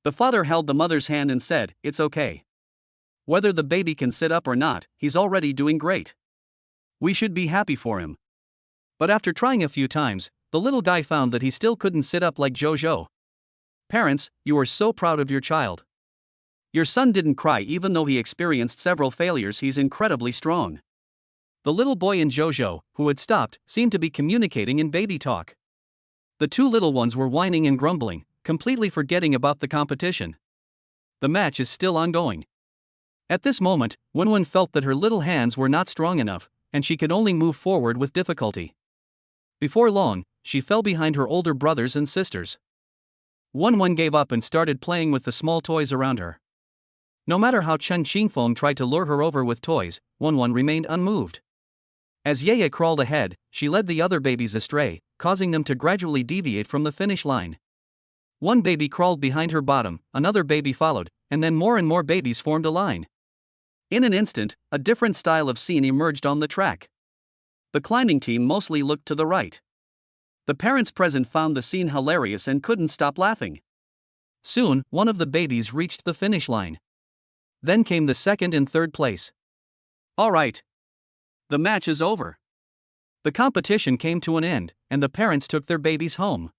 The father held the mother's hand and said, "It's okay. Whether the baby can sit up or not, he's already doing great. We should be happy for him." But after trying a few times, the little guy found that he still couldn't sit up like Jojo. Parents, you are so proud of your child. Your son didn't cry even though he experienced several failures. He's incredibly strong. The little boy and Jojo, who had stopped, seemed to be communicating in baby talk. The two little ones were whining and grumbling, completely forgetting about the competition. The match is still ongoing. At this moment, Wen felt that her little hands were not strong enough, and she could only move forward with difficulty. Before long, she fell behind her older brothers and sisters. Wen gave up and started playing with the small toys around her. No matter how Chen Qingfeng tried to lure her over with toys, Wen remained unmoved. As Yaya crawled ahead, she led the other babies astray, causing them to gradually deviate from the finish line. One baby crawled behind her bottom, another baby followed, and then more and more babies formed a line. In an instant, a different style of scene emerged on the track. The climbing team mostly looked to the right. The parents present found the scene hilarious and couldn't stop laughing. Soon, one of the babies reached the finish line. Then came the second and third place. All right. The match is over. The competition came to an end, and the parents took their babies home.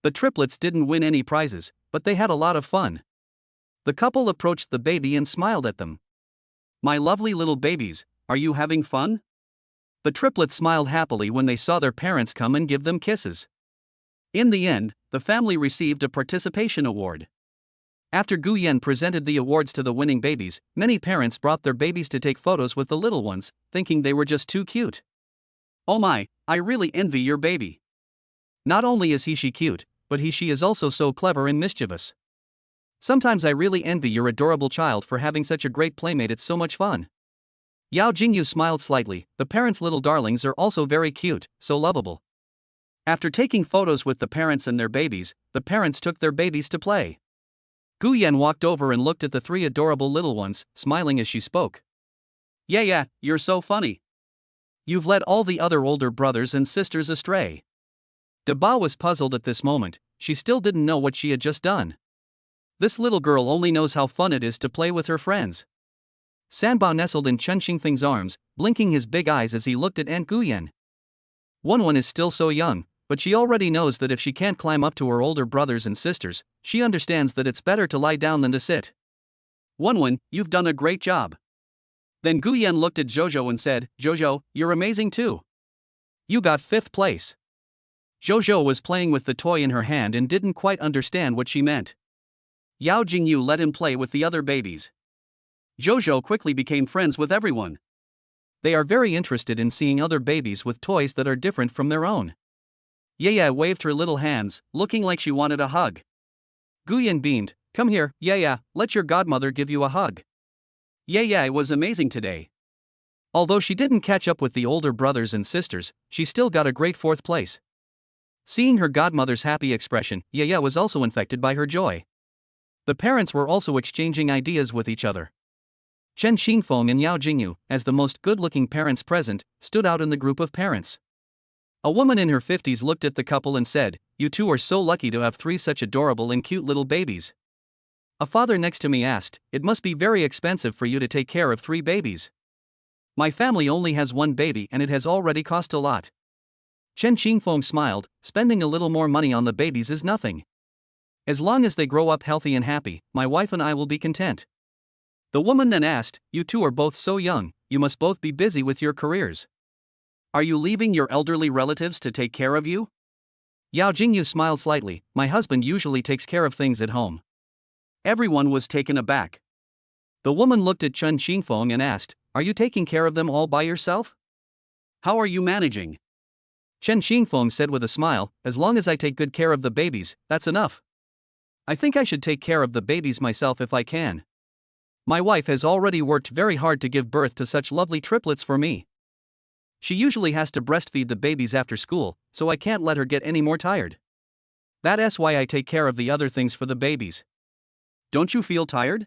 The triplets didn't win any prizes, but they had a lot of fun. The couple approached the baby and smiled at them. "My lovely little babies, are you having fun?" The triplets smiled happily when they saw their parents come and give them kisses. In the end, the family received a participation award. After Gu Yan presented the awards to the winning babies, many parents brought their babies to take photos with the little ones, thinking they were just too cute. "Oh my, I really envy your baby. Not only is she cute, but she is also so clever and mischievous. Sometimes I really envy your adorable child for having such a great playmate. It's so much fun." Yao Jingyu smiled slightly. The parents' little darlings are also very cute, so lovable. After taking photos with the parents and their babies, the parents took their babies to play. Gu Yan walked over and looked at the three adorable little ones, smiling as she spoke. "Yeah, you're so funny. You've led all the other older brothers and sisters astray." Deba was puzzled at this moment. She still didn't know what she had just done. This little girl only knows how fun it is to play with her friends. Sanbao nestled in Chen Xingfeng's arms, blinking his big eyes as he looked at Aunt Gu Yan. Wen is still so young, but she already knows that if she can't climb up to her older brothers and sisters, she understands that it's better to lie down than to sit. "Wen, you've done a great job." Then Gu Yan looked at Jojo and said, "Jojo, you're amazing too. You got 5th place." Jojo was playing with the toy in her hand and didn't quite understand what she meant. Yao Jingyu let him play with the other babies. Jojo quickly became friends with everyone. They are very interested in seeing other babies with toys that are different from their own. Yaya waved her little hands, looking like she wanted a hug. Gu Yan beamed, "Come here, Yaya, let your godmother give you a hug." Yaya was amazing today. Although she didn't catch up with the older brothers and sisters, she still got a great 4th place. Seeing her godmother's happy expression, Yaya was also infected by her joy. The parents were also exchanging ideas with each other. Chen Xingfeng and Yao Jingyu, as the most good-looking parents present, stood out in the group of parents. A woman in her 50s looked at the couple and said, "You two are so lucky to have 3 such adorable and cute little babies." A father next to me asked, "It must be very expensive for you to take care of 3 babies." "My family only has 1 baby and it has already cost a lot." Chen Qingfeng smiled, "Spending a little more money on the babies is nothing. As long as they grow up healthy and happy, my wife and I will be content." The woman then asked, "You two are both so young, you must both be busy with your careers. Are you leaving your elderly relatives to take care of you?" Yao Jingyu smiled slightly, "My husband usually takes care of things at home." Everyone was taken aback. The woman looked at Chen Xingfeng and asked, "Are you taking care of them all by yourself? How are you managing?" Chen Xingfeng said with a smile, "As long as I take good care of the babies, that's enough. I think I should take care of the babies myself if I can. My wife has already worked very hard to give birth to such lovely triplets for me. She usually has to breastfeed the babies after school, so I can't let her get any more tired. That's why I take care of the other things for the babies." "Don't you feel tired?"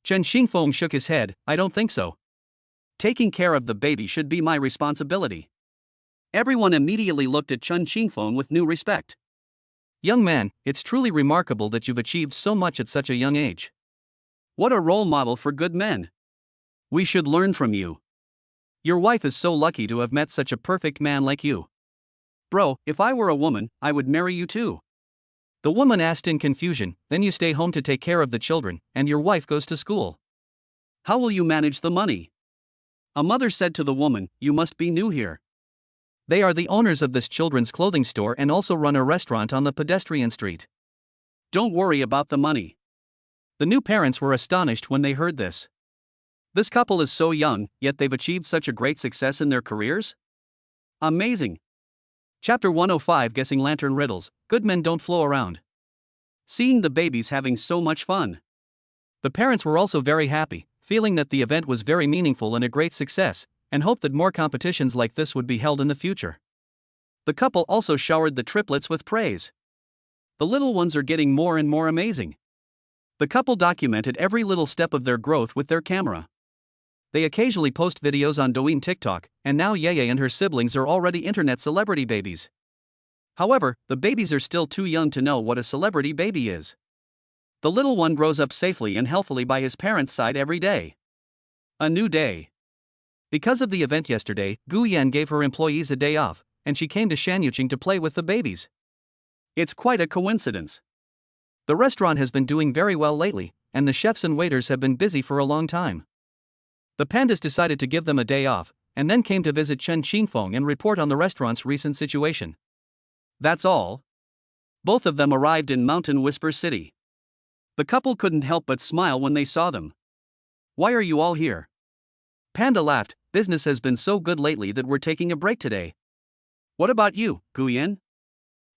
Chen Xingfeng shook his head, "I don't think so. Taking care of the baby should be my responsibility." Everyone immediately looked at Chen Xingfeng with new respect. "Young man, it's truly remarkable that you've achieved so much at such a young age. What a role model for good men. We should learn from you. Your wife is so lucky to have met such a perfect man like you. Bro, if I were a woman, I would marry you too." The woman asked in confusion, "Then you stay home to take care of the children, and your wife goes to school. How will you manage the money?" A mother said to the woman, "You must be new here." They are the owners of this children's clothing store and also run a restaurant on the pedestrian street. Don't worry about the money. The new parents were astonished when they heard this. This couple is so young, yet they've achieved such a great success in their careers? Amazing. Chapter 105, Guessing Lantern Riddles. Good men don't flow around. Seeing the babies having so much fun. The parents were also very happy, feeling that the event was very meaningful and a great success, and hoped that more competitions like this would be held in the future. The couple also showered the triplets with praise. The little ones are getting more and more amazing. The couple documented every little step of their growth with their camera. They occasionally post videos on Douyin TikTok, and now Yeye and her siblings are already internet celebrity babies. However, the babies are still too young to know what a celebrity baby is. The little one grows up safely and healthily by his parents' side every day. A new day. Because of the event yesterday, Gu Yan gave her employees a day off, and she came to Shanyuqing to play with the babies. It's quite a coincidence. The restaurant has been doing very well lately, and the chefs and waiters have been busy for a long time. The pandas decided to give them a day off, and then came to visit Chen Xingfeng and report on the restaurant's recent situation. That's all. Both of them arrived in Mountain Whisper City. The couple couldn't help but smile when they saw them. Why are you all here? Panda laughed. Business has been so good lately that we're taking a break today. What about you, Guyan?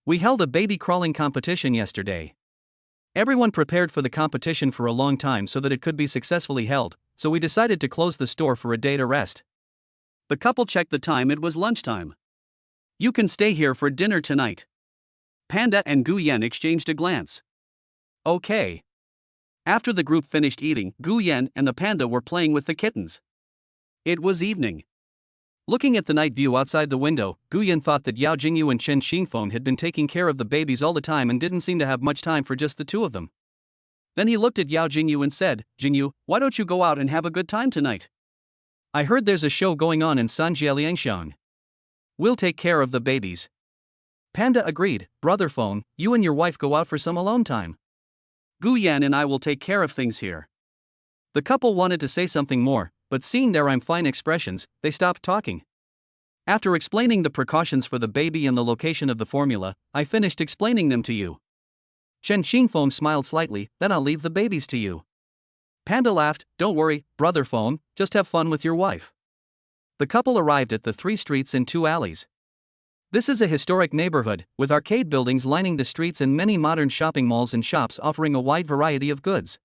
We held a baby crawling competition yesterday. Everyone prepared for the competition for a long time so that it could be successfully held, so we decided to close the store for a day to rest. The couple checked the time. It was lunchtime. You can stay here for dinner tonight. Panda and Guyan exchanged a glance. Okay. After the group finished eating, Guyan and the panda were playing with the kittens. It was evening. Looking at the night view outside the window, Guyan thought that Yao Jingyu and Chen Xingfeng had been taking care of the babies all the time and didn't seem to have much time for just the two of them. Then he looked at Yao Jingyu and said, "Jingyu, why don't you go out and have a good time tonight? I heard there's a show going on in Sanjialiangxiang. We'll take care of the babies." Panda agreed. "Brother Phone, you and your wife go out for some alone time. Guyan and I will take care of things here." The couple wanted to say something more, but seeing their I'm fine expressions, they stopped talking. After explaining the precautions for the baby and the location of the formula, I finished explaining them to you. Chen Xingfeng smiled slightly. "Then I'll leave the babies to you." Panda laughed. "Don't worry, Brother Phone, just have fun with your wife." The couple arrived at the 3 streets and 2 alleys. This is a historic neighborhood, with arcade buildings lining the streets and many modern shopping malls and shops offering a wide variety of goods.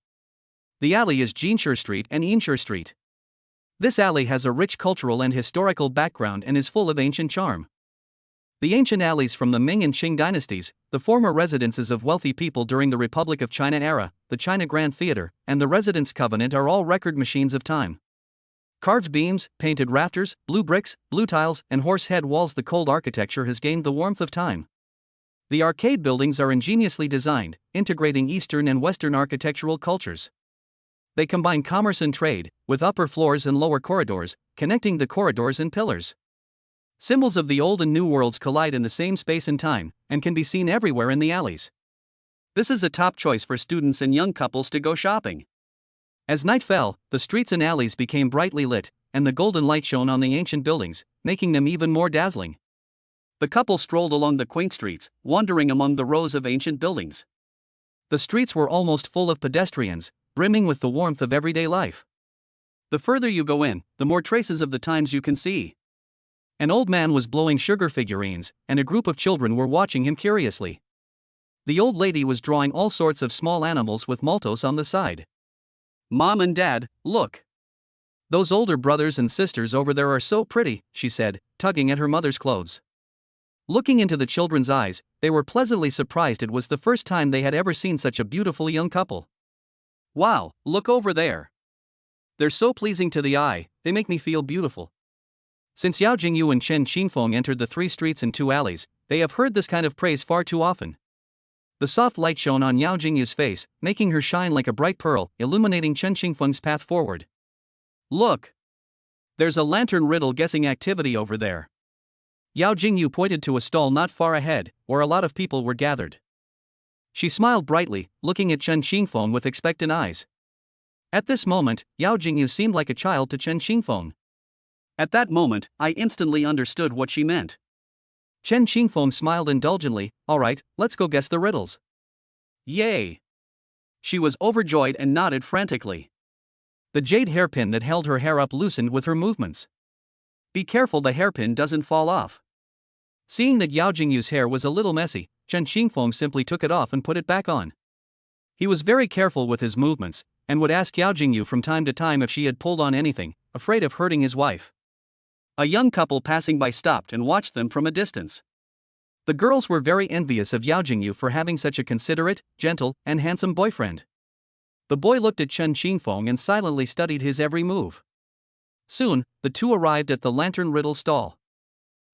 The alley is Jinshi Street and Yinshi Street. This alley has a rich cultural and historical background and is full of ancient charm. The ancient alleys from the Ming and Qing dynasties, the former residences of wealthy people during the Republic of China era, the China Grand Theater, and the Residence Covenant are all record machines of time. Carved beams, painted rafters, blue bricks, blue tiles, and horse-head walls. The cold architecture has gained the warmth of time. The arcade buildings are ingeniously designed, integrating Eastern and Western architectural cultures. They combine commerce and trade, with upper floors and lower corridors, connecting the corridors and pillars. Symbols of the old and new worlds collide in the same space and time, and can be seen everywhere in the alleys. This is a top choice for students and young couples to go shopping. As night fell, the streets and alleys became brightly lit, and the golden light shone on the ancient buildings, making them even more dazzling. The couple strolled along the quaint streets, wandering among the rows of ancient buildings. The streets were almost full of pedestrians, brimming with the warmth of everyday life. The further you go in, the more traces of the times you can see. An old man was blowing sugar figurines, and a group of children were watching him curiously. The old lady was drawing all sorts of small animals with maltos on the side. "Mom and Dad, look. Those older brothers and sisters over there are so pretty," she said, tugging at her mother's clothes. Looking into the children's eyes, they were pleasantly surprised. It was the first time they had ever seen such a beautiful young couple. "Wow, look over there. They're so pleasing to the eye, they make me feel beautiful." Since Yao Jingyu and Chen Xingfeng entered the 3 streets and 2 alleys, they have heard this kind of praise far too often. The soft light shone on Yao Jingyu's face, making her shine like a bright pearl, illuminating Chen Xingfeng's path forward. "Look! There's a lantern riddle guessing activity over there." Yao Jingyu pointed to a stall not far ahead, where a lot of people were gathered. She smiled brightly, looking at Chen Xingfeng with expectant eyes. At this moment, Yao Jingyu seemed like a child to Chen Xingfeng. At that moment, I instantly understood what she meant. Chen Qingfeng smiled indulgently. Alright, let's go guess the riddles. Yay! She was overjoyed and nodded frantically. The jade hairpin that held her hair up loosened with her movements. Be careful the hairpin doesn't fall off. Seeing that Yao Jingyu's hair was a little messy, Chen Qingfeng simply took it off and put it back on. He was very careful with his movements, and would ask Yao Jingyu from time to time if she had pulled on anything, afraid of hurting his wife. A young couple passing by stopped and watched them from a distance. The girls were very envious of Yao Jingyu for having such a considerate, gentle, and handsome boyfriend. The boy looked at Chen Qingfeng and silently studied his every move. Soon, the two arrived at the lantern riddle stall.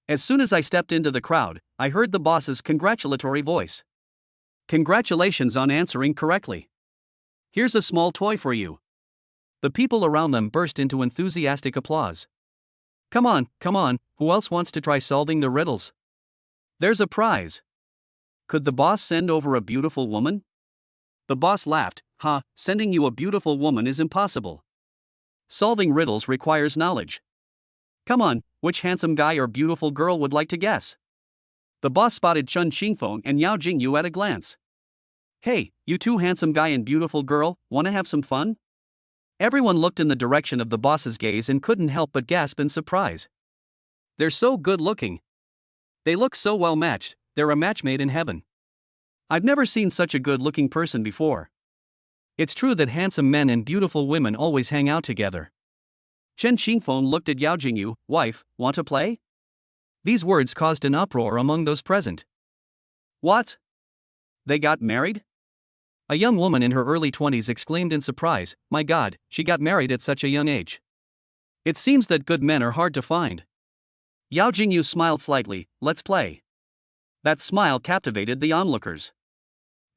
As soon as I stepped into the crowd, I heard the boss's congratulatory voice. Congratulations on answering correctly. Here's a small toy for you. The people around them burst into enthusiastic applause. Come on, who else wants to try solving the riddles? There's a prize. Could the boss send over a beautiful woman? The boss laughed. Sending you a beautiful woman is impossible. Solving riddles requires knowledge. Come on, which handsome guy or beautiful girl would like to guess? The boss spotted Chen Qingfeng and Yao Jingyu at a glance. Hey, you two handsome guy and beautiful girl, wanna have some fun? Everyone looked in the direction of the boss's gaze and couldn't help but gasp in surprise. They're so good looking. They look so well matched, they're a match made in heaven. I've never seen such a good looking person before. It's true that handsome men and beautiful women always hang out together. Chen Qingfeng looked at Yao Jingyu. Wife, want to play? These words caused an uproar among those present. What? They got married? A young woman in her early 20s exclaimed in surprise, my God, she got married at such a young age. It seems that good men are hard to find. Yao Jingyu smiled slightly. Let's play. That smile captivated the onlookers.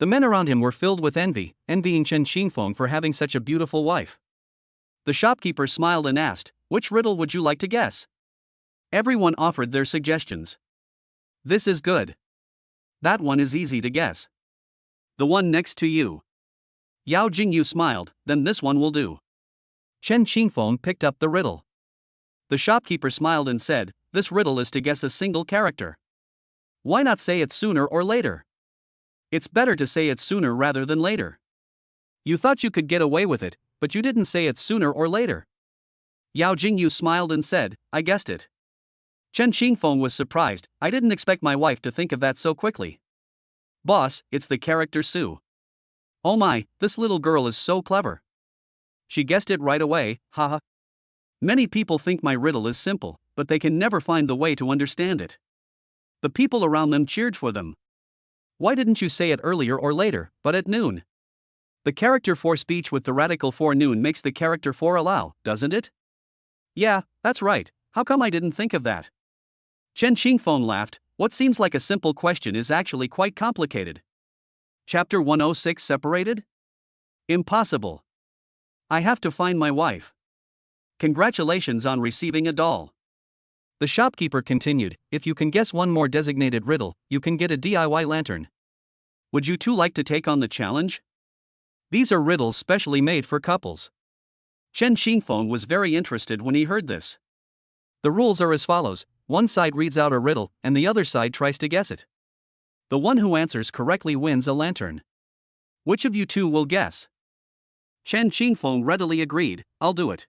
The men around him were filled with envy, envying Chen Qingfeng for having such a beautiful wife. The shopkeeper smiled and asked, which riddle would you like to guess? Everyone offered their suggestions. This is good. That one is easy to guess. The one next to you. Yao Jingyu smiled. Then this one will do. Chen Qingfeng picked up the riddle. The shopkeeper smiled and said, this riddle is to guess a single character. Why not say it sooner or later? It's better to say it sooner rather than later. You thought you could get away with it, but you didn't say it sooner or later. Yao Jingyu smiled and said, I guessed it. Chen Qingfeng was surprised. I didn't expect my wife to think of that so quickly. Boss, it's the character Sue. Oh my, this little girl is so clever. She guessed it right away, haha. Many people think my riddle is simple, but they can never find the way to understand it. The people around them cheered for them. Why didn't you say it earlier or later, but at noon? The character for speech with the radical for noon makes the character for allow, doesn't it? Yeah, that's right. How come I didn't think of that? Chen Qingfeng laughed. What seems like a simple question is actually quite complicated. Chapter 106 Separated? Impossible. I have to find my wife. Congratulations on receiving a doll. The shopkeeper continued, if you can guess one more designated riddle, you can get a DIY lantern. Would you two like to take on the challenge? These are riddles specially made for couples. Chen Qingfeng was very interested when he heard this. The rules are as follows. One side reads out a riddle, and the other side tries to guess it. The one who answers correctly wins a lantern. Which of you two will guess? Chen Qingfeng readily agreed, I'll do it.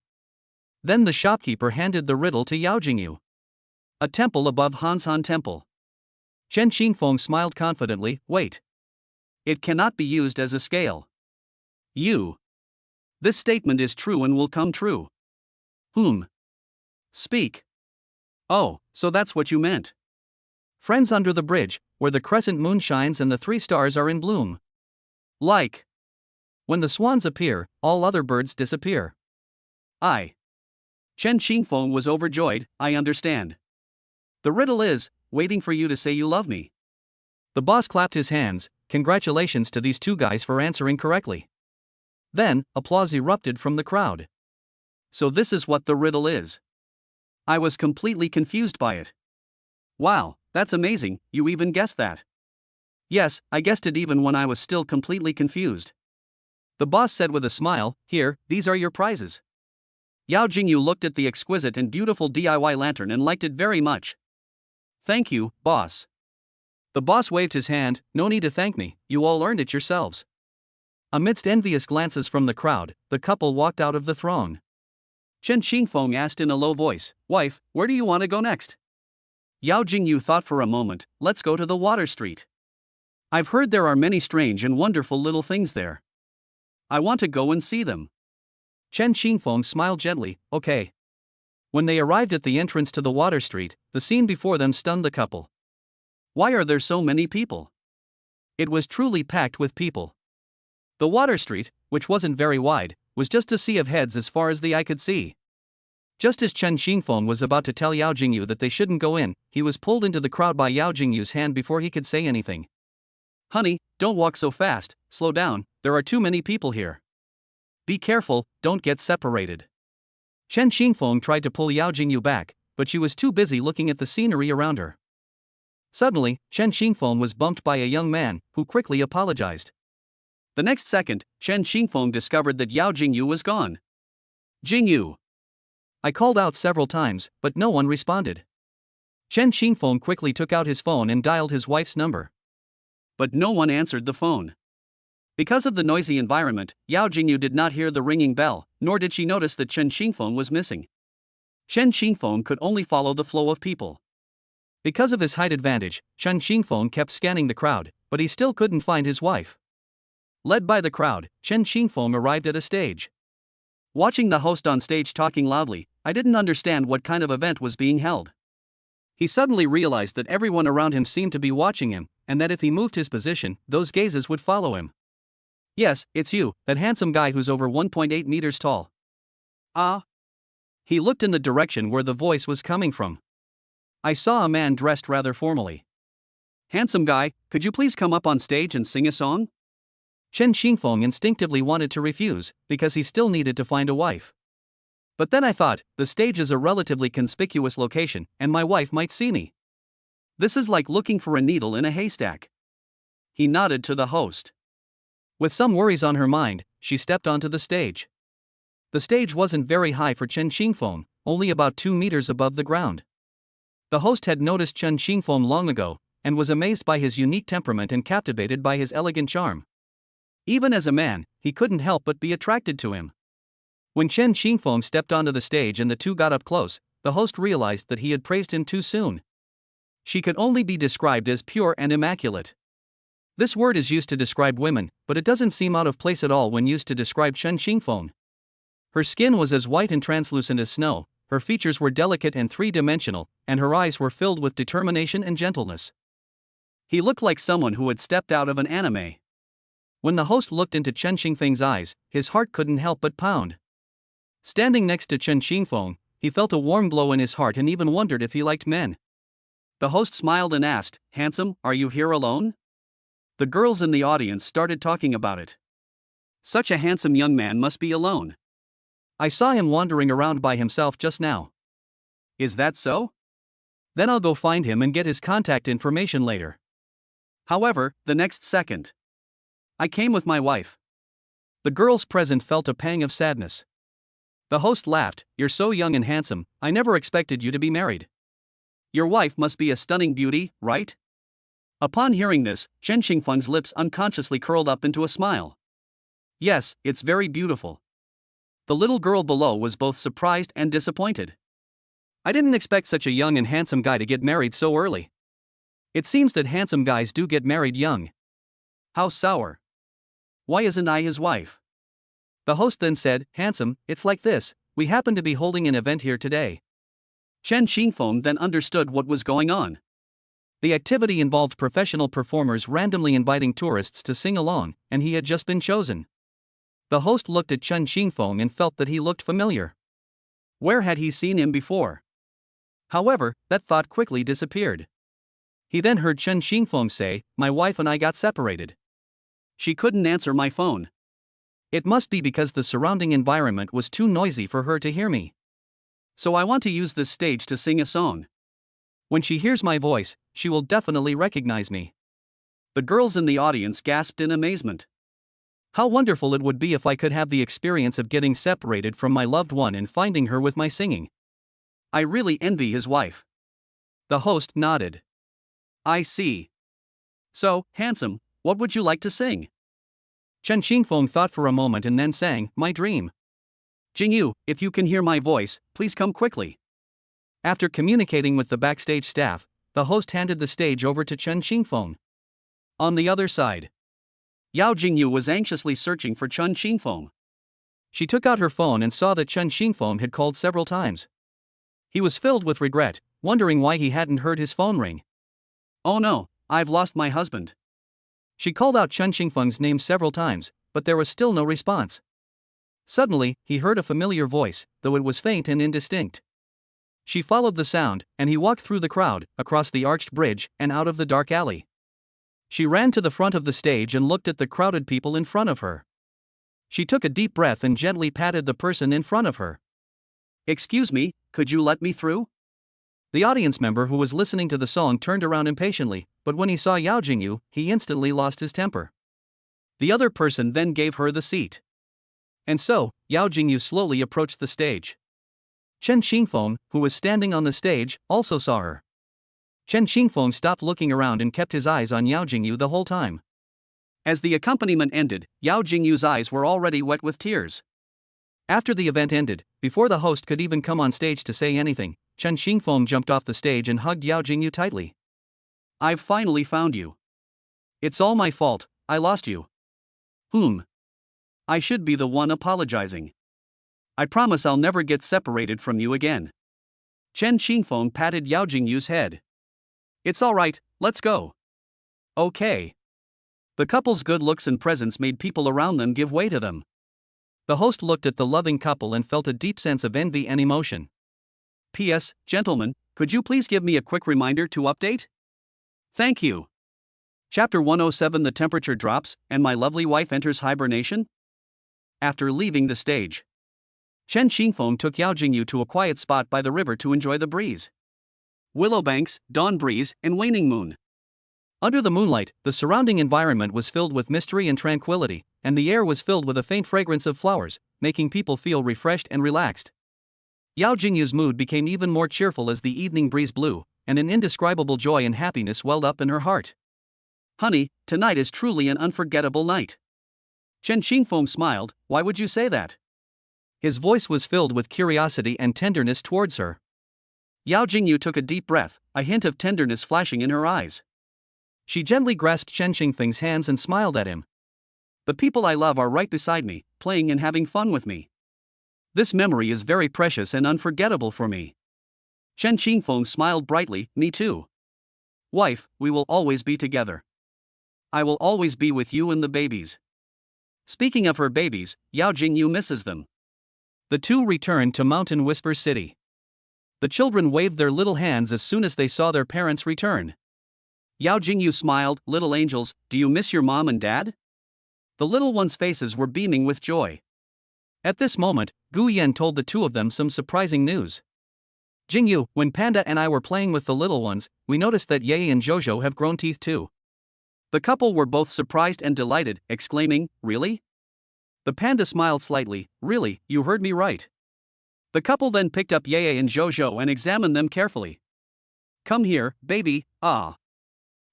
Then the shopkeeper handed the riddle to Yao Jingyu. A temple above Hanshan Temple. Chen Qingfeng smiled confidently, wait. It cannot be used as a scale. This statement is true and will come true. Speak. Oh, so that's what you meant. Friends under the bridge, where the crescent moon shines and the 3 stars are in bloom. Like. When the swans appear, all other birds disappear. Chen Qingfeng was overjoyed. I understand. The riddle is, waiting for you to say you love me. The boss clapped his hands. Congratulations to these two guys for answering correctly. Then, applause erupted from the crowd. So this is what the riddle is. I was completely confused by it. Wow, that's amazing, you even guessed that. Yes, I guessed it even when I was still completely confused. The boss said with a smile, here, these are your prizes. Yao Jingyu looked at the exquisite and beautiful DIY lantern and liked it very much. Thank you, boss. The boss waved his hand. No need to thank me, you all earned it yourselves. Amidst envious glances from the crowd, the couple walked out of the throng. Chen Xingfeng asked in a low voice, Wife, where do you want to go next? Yao Jingyu thought for a moment. Let's go to the water street. I've heard there are many strange and wonderful little things there. I want to go and see them. Chen Xingfeng smiled gently. Okay. When they arrived at the entrance to the water street, the scene before them stunned the couple. Why are there so many people? It was truly packed with people. The water street, which wasn't very wide, was just a sea of heads as far as the eye could see. Just as Chen Xingfeng was about to tell Yao Jingyu that they shouldn't go in, he was pulled into the crowd by Yao Jingyu's hand before he could say anything. Honey, don't walk so fast, slow down, there are too many people here. Be careful, don't get separated. Chen Xingfeng tried to pull Yao Jingyu back, but she was too busy looking at the scenery around her. Suddenly, Chen Xingfeng was bumped by a young man, who quickly apologized. The next second, Chen Xingfeng discovered that Yao Jingyu was gone. Jingyu! I called out several times, but no one responded. Chen Xingfeng quickly took out his phone and dialed his wife's number. But no one answered the phone. Because of the noisy environment, Yao Jingyu did not hear the ringing bell, nor did she notice that Chen Xingfeng was missing. Chen Xingfeng could only follow the flow of people. Because of his height advantage, Chen Xingfeng kept scanning the crowd, but he still couldn't find his wife. Led by the crowd, Chen Xingfeng arrived at a stage. Watching the host on stage talking loudly, I didn't understand what kind of event was being held. He suddenly realized that everyone around him seemed to be watching him, and that if he moved his position, those gazes would follow him. Yes, it's you, that handsome guy who's over 1.8 meters tall. Ah. He looked in the direction where the voice was coming from. I saw a man dressed rather formally. Handsome guy, could you please come up on stage and sing a song? Chen Xingfeng instinctively wanted to refuse, because he still needed to find a wife. But then I thought, the stage is a relatively conspicuous location, and my wife might see me. This is like looking for a needle in a haystack. He nodded to the host. With some worries on her mind, she stepped onto the stage. The stage wasn't very high for Chen Xingfeng, only about 2 meters above the ground. The host had noticed Chen Xingfeng long ago, and was amazed by his unique temperament and captivated by his elegant charm. Even as a man, he couldn't help but be attracted to him. When Chen Xingfeng stepped onto the stage and the two got up close, the host realized that he had praised him too soon. She could only be described as pure and immaculate. This word is used to describe women, but it doesn't seem out of place at all when used to describe Chen Xingfeng. Her skin was as white and translucent as snow, her features were delicate and three-dimensional, and her eyes were filled with determination and gentleness. He looked like someone who had stepped out of an anime. When the host looked into Chen Xingfeng's eyes, his heart couldn't help but pound. Standing next to Chen Xingfeng, he felt a warm glow in his heart and even wondered if he liked men. The host smiled and asked, Handsome, are you here alone? The girls in the audience started talking about it. Such a handsome young man must be alone. I saw him wandering around by himself just now. Is that so? Then I'll go find him and get his contact information later. However, the next second, I came with my wife. The girls present felt a pang of sadness. The host laughed, You're so young and handsome, I never expected you to be married. Your wife must be a stunning beauty, right? Upon hearing this, Chen Xingfeng's lips unconsciously curled up into a smile. Yes, it's very beautiful. The little girl below was both surprised and disappointed. I didn't expect such a young and handsome guy to get married so early. It seems that handsome guys do get married young. How sour. Why isn't I his wife? The host then said, Handsome, it's like this, we happen to be holding an event here today. Chen Xingfeng then understood what was going on. The activity involved professional performers randomly inviting tourists to sing along, and he had just been chosen. The host looked at Chen Xingfeng and felt that he looked familiar. Where had he seen him before? However, that thought quickly disappeared. He then heard Chen Xingfeng say, My wife and I got separated. She couldn't answer my phone. It must be because the surrounding environment was too noisy for her to hear me. So I want to use this stage to sing a song. When she hears my voice, she will definitely recognize me. The girls in the audience gasped in amazement. How wonderful it would be if I could have the experience of getting separated from my loved one and finding her with my singing. I really envy his wife. The host nodded. I see. So, handsome, what would you like to sing? Chen Xingfeng thought for a moment and then sang, My Dream. Jingyu, if you can hear my voice, please come quickly. After communicating with the backstage staff, the host handed the stage over to Chen Xingfeng. On the other side, Yao Jingyu was anxiously searching for Chen Xingfeng. She took out her phone and saw that Chen Xingfeng had called several times. He was filled with regret, wondering why he hadn't heard his phone ring. Oh no, I've lost my husband. She called out Chen Xingfeng's name several times, but there was still no response. Suddenly, he heard a familiar voice, though it was faint and indistinct. She followed the sound, and he walked through the crowd, across the arched bridge, and out of the dark alley. She ran to the front of the stage and looked at the crowded people in front of her. She took a deep breath and gently patted the person in front of her. Excuse me, could you let me through? The audience member who was listening to the song turned around impatiently, but when he saw Yao Jingyu, he instantly lost his temper. The other person then gave her the seat. And so, Yao Jingyu slowly approached the stage. Chen Xingfeng, who was standing on the stage, also saw her. Chen Xingfeng stopped looking around and kept his eyes on Yao Jingyu the whole time. As the accompaniment ended, Yao Jingyu's eyes were already wet with tears. After the event ended, before the host could even come on stage to say anything, Chen Xingfeng jumped off the stage and hugged Yao Jingyu tightly. I've finally found you. It's all my fault, I lost you. I should be the one apologizing. I promise I'll never get separated from you again. Chen Xingfeng patted Yao Jingyu's head. It's alright, let's go. Okay. The couple's good looks and presence made people around them give way to them. The host looked at the loving couple and felt a deep sense of envy and emotion. P.S. Gentlemen, could you please give me a quick reminder to update? Thank you. Chapter 107 The temperature drops, and my lovely wife enters hibernation? After leaving the stage, Chen Xingfeng took Yao Jingyu to a quiet spot by the river to enjoy the breeze. Willow banks, dawn breeze, and waning moon. Under the moonlight, the surrounding environment was filled with mystery and tranquility, and the air was filled with a faint fragrance of flowers, making people feel refreshed and relaxed. Yao Jingyu's mood became even more cheerful as the evening breeze blew, and an indescribable joy and happiness welled up in her heart. Honey, tonight is truly an unforgettable night. Chen Xingfeng smiled. Why would you say that? His voice was filled with curiosity and tenderness towards her. Yao Jingyu took a deep breath, a hint of tenderness flashing in her eyes. She gently grasped Chen Xingfeng's hands and smiled at him. The people I love are right beside me, playing and having fun with me. This memory is very precious and unforgettable for me. Chen Xingfeng smiled brightly. Me too. Wife, we will always be together. I will always be with you and the babies. Speaking of her babies, Yao Jingyu misses them. The two returned to Mountain Whisper City. The children waved their little hands as soon as they saw their parents return. Yao Jingyu smiled. Little angels, do you miss your mom and dad? The little ones' faces were beaming with joy. At this moment, Gu Yan told the two of them some surprising news. Jingyu, when Panda and I were playing with the little ones, we noticed that Ye and Jojo have grown teeth too. The couple were both surprised and delighted, exclaiming, Really? The panda smiled slightly. Really, you heard me right. The couple then picked up Ye and Jojo and examined them carefully. Come here, baby, ah.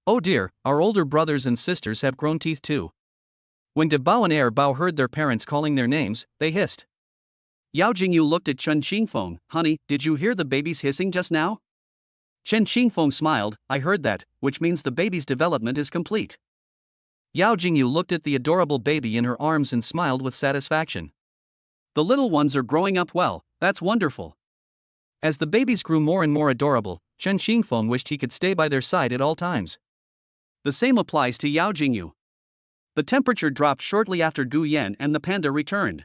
Oh dear, our older brothers and sisters have grown teeth too. When De Bao and Er Bao heard their parents calling their names, they hissed. Yao Jingyu looked at Chen Xingfeng. Honey, did you hear the baby's hissing just now? Chen Xingfeng smiled. I heard that, which means the baby's development is complete. Yao Jingyu looked at the adorable baby in her arms and smiled with satisfaction. The little ones are growing up well, that's wonderful. As the babies grew more and more adorable, Chen Xingfeng wished he could stay by their side at all times. The same applies to Yao Jingyu. The temperature dropped shortly after Gu Yan and the panda returned.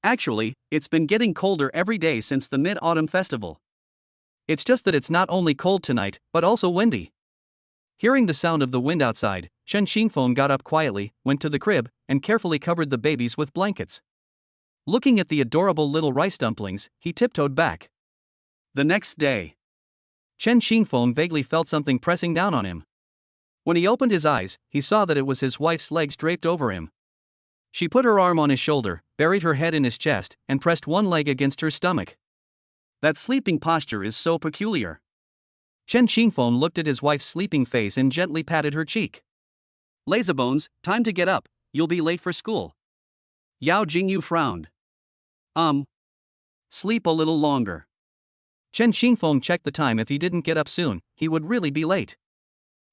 Actually, it's been getting colder every day since the Mid-Autumn Festival. It's just that it's not only cold tonight, but also windy. Hearing the sound of the wind outside, Chen Xingfeng got up quietly, went to the crib, and carefully covered the babies with blankets. Looking at the adorable little rice dumplings, he tiptoed back. The next day, Chen Xingfeng vaguely felt something pressing down on him. When he opened his eyes, he saw that it was his wife's legs draped over him. She put her arm on his shoulder, buried her head in his chest, and pressed one leg against her stomach. That sleeping posture is so peculiar. Chen Xingfeng looked at his wife's sleeping face and gently patted her cheek. Lazybones, time to get up, you'll be late for school. Yao Jingyu frowned. Sleep a little longer. Chen Xingfeng checked the time. If he didn't get up soon, he would really be late.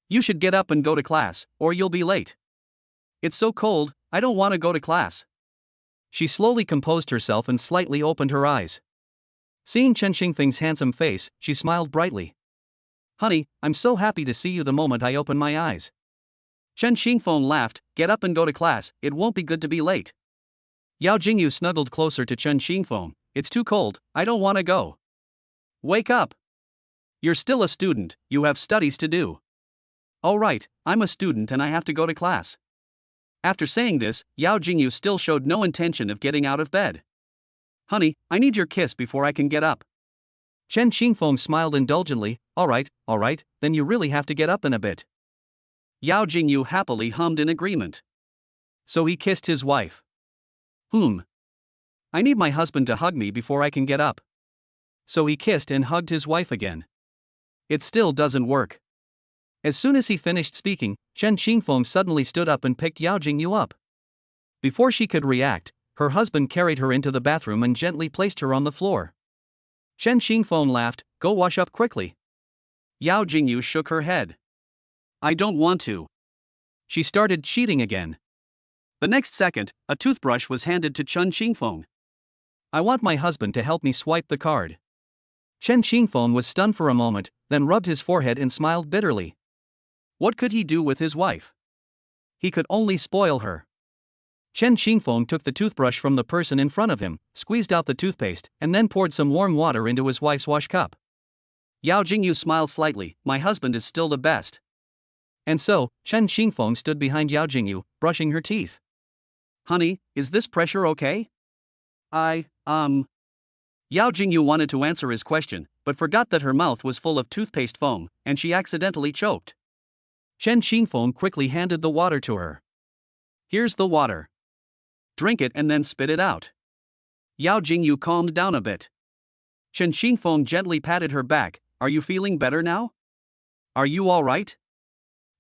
You should get up and go to class, or you'll be late. It's so cold, I don't want to go to class. She slowly composed herself and slightly opened her eyes. Seeing Chen Xingfeng's handsome face, she smiled brightly. Honey, I'm so happy to see you the moment I open my eyes. Chen Xingfeng laughed. Get up and go to class, it won't be good to be late. Yao Jingyu snuggled closer to Chen Xingfeng. It's too cold, I don't want to go. Wake up. You're still a student, you have studies to do. All right, I'm a student and I have to go to class. After saying this, Yao Jingyu still showed no intention of getting out of bed. Honey, I need your kiss before I can get up. Chen Xingfeng smiled indulgently. All right, then you really have to get up in a bit. Yao Jingyu happily hummed in agreement. So he kissed his wife. I need my husband to hug me before I can get up. So he kissed and hugged his wife again. It still doesn't work. As soon as he finished speaking, Chen Xingfeng suddenly stood up and picked Yao Jingyu up. Before she could react, her husband carried her into the bathroom and gently placed her on the floor. Chen Xingfeng laughed. Go wash up quickly. Yao Jingyu shook her head. I don't want to. She started cheating again. The next second, a toothbrush was handed to Chen Xingfeng. I want my husband to help me swipe the card. Chen Xingfeng was stunned for a moment, then rubbed his forehead and smiled bitterly. What could he do with his wife? He could only spoil her. Chen Xingfeng took the toothbrush from the person in front of him, squeezed out the toothpaste, and then poured some warm water into his wife's wash cup. Yao Jingyu smiled slightly. My husband is still the best. And so, Chen Xingfeng stood behind Yao Jingyu, brushing her teeth. Honey, is this pressure okay? Yao Jingyu wanted to answer his question, but forgot that her mouth was full of toothpaste foam, and she accidentally choked. Chen Xingfeng quickly handed the water to her. Here's the water. Drink it and then spit it out. Yao Jingyu calmed down a bit. Chen Xingfeng gently patted her back. Are you feeling better now? Are you all right?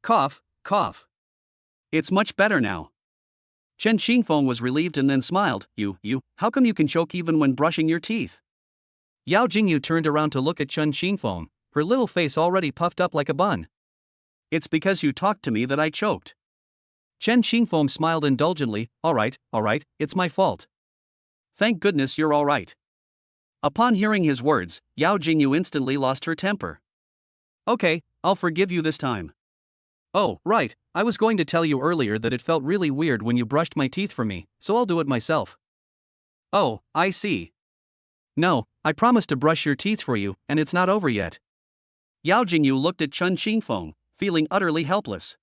Cough, cough. It's much better now. Chen Xingfeng was relieved and then smiled. How come you can choke even when brushing your teeth? Yao Jingyu turned around to look at Chen Xingfeng, her little face already puffed up like a bun. It's because you talked to me that I choked. Chen Xingfeng smiled indulgently. All right, it's my fault. Thank goodness you're all right. Upon hearing his words, Yao Jingyu instantly lost her temper. Okay, I'll forgive you this time. Oh, right, I was going to tell you earlier that it felt really weird when you brushed my teeth for me, so I'll do it myself. Oh, I see. No, I promised to brush your teeth for you, and it's not over yet. Yao Jingyu looked at Chen Xingfeng, feeling utterly helpless.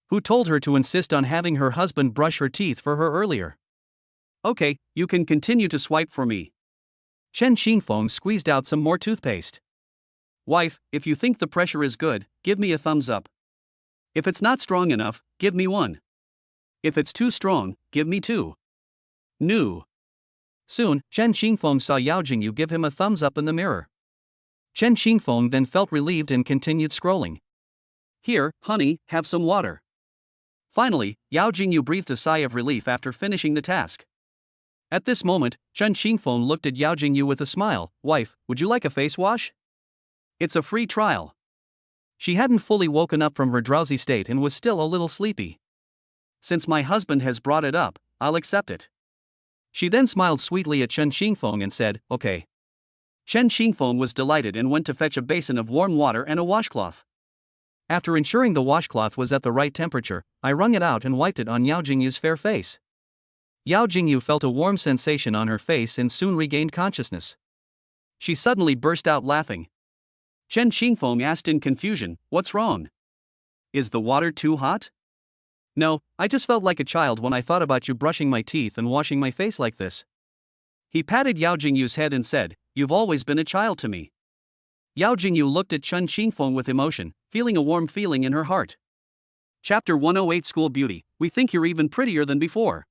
Who told her to insist on having her husband brush her teeth for her earlier? Okay, you can continue to swipe for me. Chen Xingfeng squeezed out some more toothpaste. Wife, if you think the pressure is good, give me a thumbs up. If it's not strong enough, give me 1. If it's too strong, give me 2. No. Soon, Chen Xingfeng saw Yao Jingyu give him a thumbs up in the mirror. Chen Xingfeng then felt relieved and continued scrolling. Here, honey, have some water. Finally, Yao Jingyu breathed a sigh of relief after finishing the task. At this moment, Chen Xingfeng looked at Yao Jingyu with a smile. Wife, would you like a face wash? It's a free trial. She hadn't fully woken up from her drowsy state and was still a little sleepy. Since my husband has brought it up, I'll accept it. She then smiled sweetly at Chen Xingfeng and said, okay. Chen Xingfeng was delighted and went to fetch a basin of warm water and a washcloth. After ensuring the washcloth was at the right temperature, I wrung it out and wiped it on Yao Jingyu's fair face. Yao Jingyu felt a warm sensation on her face and soon regained consciousness. She suddenly burst out laughing. Chen Xingfeng asked in confusion, what's wrong? Is the water too hot? No, I just felt like a child when I thought about you brushing my teeth and washing my face like this. He patted Yao Jingyu's head and said, you've always been a child to me. Yao Jingyu looked at Chen Xingfeng with emotion, feeling a warm feeling in her heart. Chapter 108 School Beauty, we think you're even prettier than before.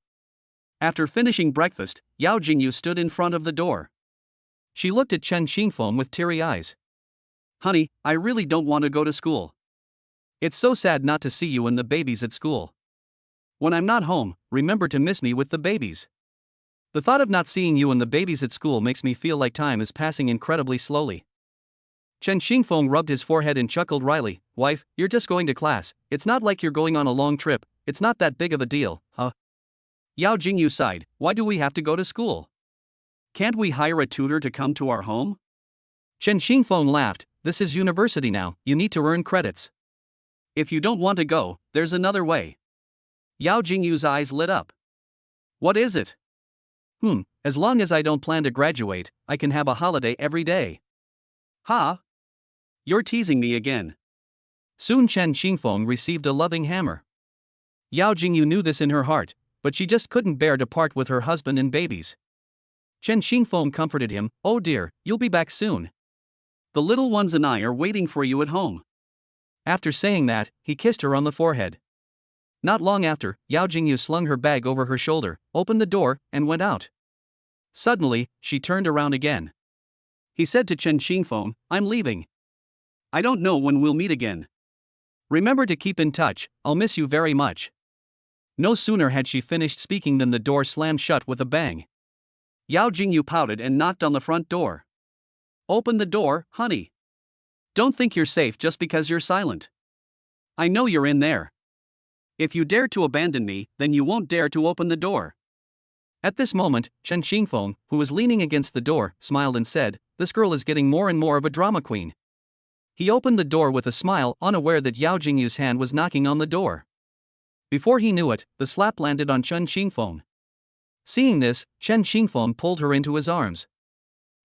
After finishing breakfast, Yao Jingyu stood in front of the door. She looked at Chen Xingfeng with teary eyes. Honey, I really don't want to go to school. It's so sad not to see you and the babies at school. When I'm not home, remember to miss me with the babies. The thought of not seeing you and the babies at school makes me feel like time is passing incredibly slowly. Chen Xingfeng rubbed his forehead and chuckled wryly. Wife, you're just going to class. It's not like you're going on a long trip. It's not that big of a deal, huh? Yao Jingyu sighed. Why do we have to go to school? Can't we hire a tutor to come to our home? Chen Xingfeng laughed. This is university now, you need to earn credits. If you don't want to go, there's another way. Yao Jingyu's eyes lit up. What is it? As long as I don't plan to graduate, I can have a holiday every day. Ha! You're teasing me again. Soon Chen Xingfeng received a loving hammer. Yao Jingyu knew this in her heart, but she just couldn't bear to part with her husband and babies. Chen Xingfeng comforted him. Oh dear, you'll be back soon. The little ones and I are waiting for you at home. After saying that, he kissed her on the forehead. Not long after, Yao Jingyu slung her bag over her shoulder, opened the door, and went out. Suddenly, she turned around again. He said to Chen Xingfeng, I'm leaving. I don't know when we'll meet again. Remember to keep in touch, I'll miss you very much. No sooner had she finished speaking than the door slammed shut with a bang. Yao Jingyu pouted and knocked on the front door. Open the door, honey. Don't think you're safe just because you're silent. I know you're in there. If you dare to abandon me, then you won't dare to open the door. At this moment, Chen Xingfeng, who was leaning against the door, smiled and said, This girl is getting more and more of a drama queen. He opened the door with a smile, unaware that Yao Jingyu's hand was knocking on the door. Before he knew it, the slap landed on Chen Xingfeng. Seeing this, Chen Xingfeng pulled her into his arms.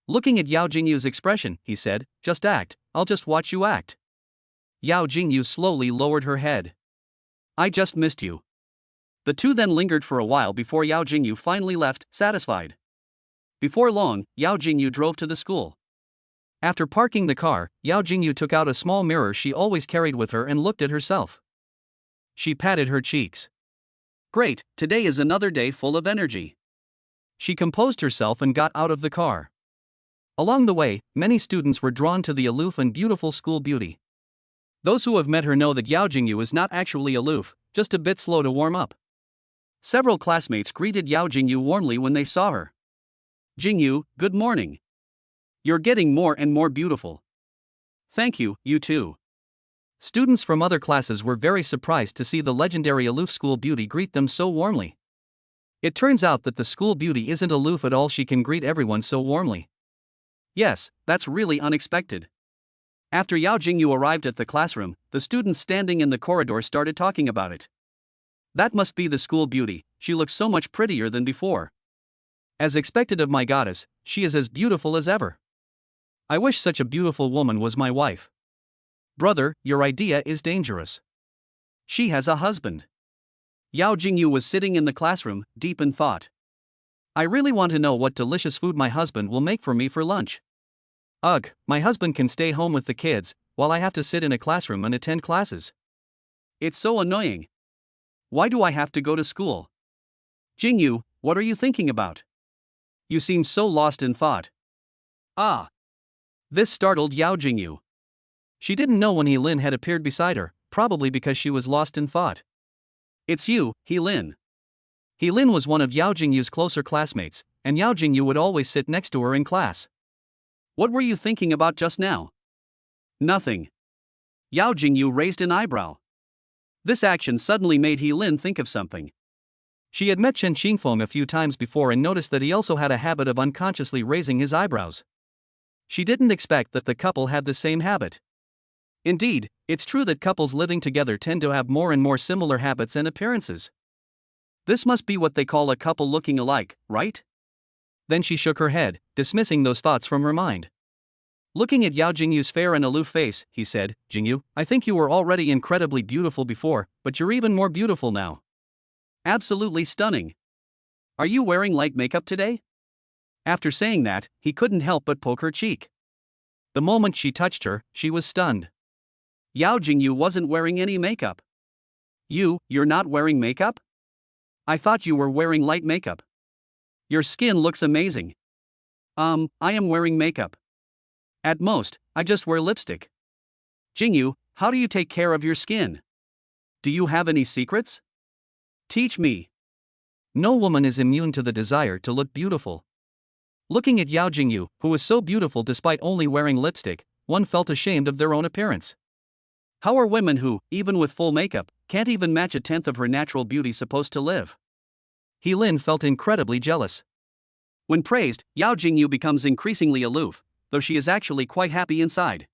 Looking at Yao Jingyu's expression, he said, Just act, I'll just watch you act. Yao Jingyu slowly lowered her head. I just missed you. The two then lingered for a while before Yao Jingyu finally left, satisfied. Before long, Yao Jingyu drove to the school. After parking the car, Yao Jingyu took out a small mirror she always carried with her and looked at herself. She patted her cheeks. Great, today is another day full of energy. She composed herself and got out of the car. Along the way, many students were drawn to the aloof and beautiful school beauty. Those who have met her know that Yao Jingyu is not actually aloof, just a bit slow to warm up. Several classmates greeted Yao Jingyu warmly when they saw her. Jingyu, good morning. You're getting more and more beautiful. Thank you, you too. Students from other classes were very surprised to see the legendary aloof school beauty greet them so warmly. It turns out that the school beauty isn't aloof at all, she can greet everyone so warmly. Yes, that's really unexpected. After Yao Jingyu arrived at the classroom, the students standing in the corridor started talking about it. That must be the school beauty, she looks so much prettier than before. As expected of my goddess, she is as beautiful as ever. I wish such a beautiful woman was my wife. Brother, your idea is dangerous. She has a husband. Yao Jingyu was sitting in the classroom, deep in thought. I really want to know what delicious food my husband will make for me for lunch. Ugh, my husband can stay home with the kids, while I have to sit in a classroom and attend classes. It's so annoying. Why do I have to go to school? Jingyu, what are you thinking about? You seem so lost in thought. Ah! This startled Yao Jingyu. She didn't know when He Lin had appeared beside her, probably because she was lost in thought. It's you, He Lin. He Lin was one of Yao Jingyu's closer classmates, and Yao Jingyu would always sit next to her in class. What were you thinking about just now? Nothing. Yao Jingyu raised an eyebrow. This action suddenly made He Lin think of something. She had met Chen Xingfeng a few times before and noticed that he also had a habit of unconsciously raising his eyebrows. She didn't expect that the couple had the same habit. Indeed, it's true that couples living together tend to have more and more similar habits and appearances. This must be what they call a couple looking alike, right? Then she shook her head, dismissing those thoughts from her mind. Looking at Yao Jingyu's fair and aloof face, he said, Jingyu, I think you were already incredibly beautiful before, but you're even more beautiful now. Absolutely stunning. Are you wearing light makeup today? After saying that, he couldn't help but poke her cheek. The moment she touched her, she was stunned. Yao Jingyu wasn't wearing any makeup. You're not wearing makeup? I thought you were wearing light makeup. Your skin looks amazing. I am wearing makeup. At most, I just wear lipstick. Jingyu, how do you take care of your skin? Do you have any secrets? Teach me. No woman is immune to the desire to look beautiful. Looking at Yao Jingyu, who was so beautiful despite only wearing lipstick, one felt ashamed of their own appearance. How are women who, even with full makeup, can't even match a tenth of her natural beauty supposed to live? He Lin felt incredibly jealous. When praised, Yao Jingyu becomes increasingly aloof, though she is actually quite happy inside.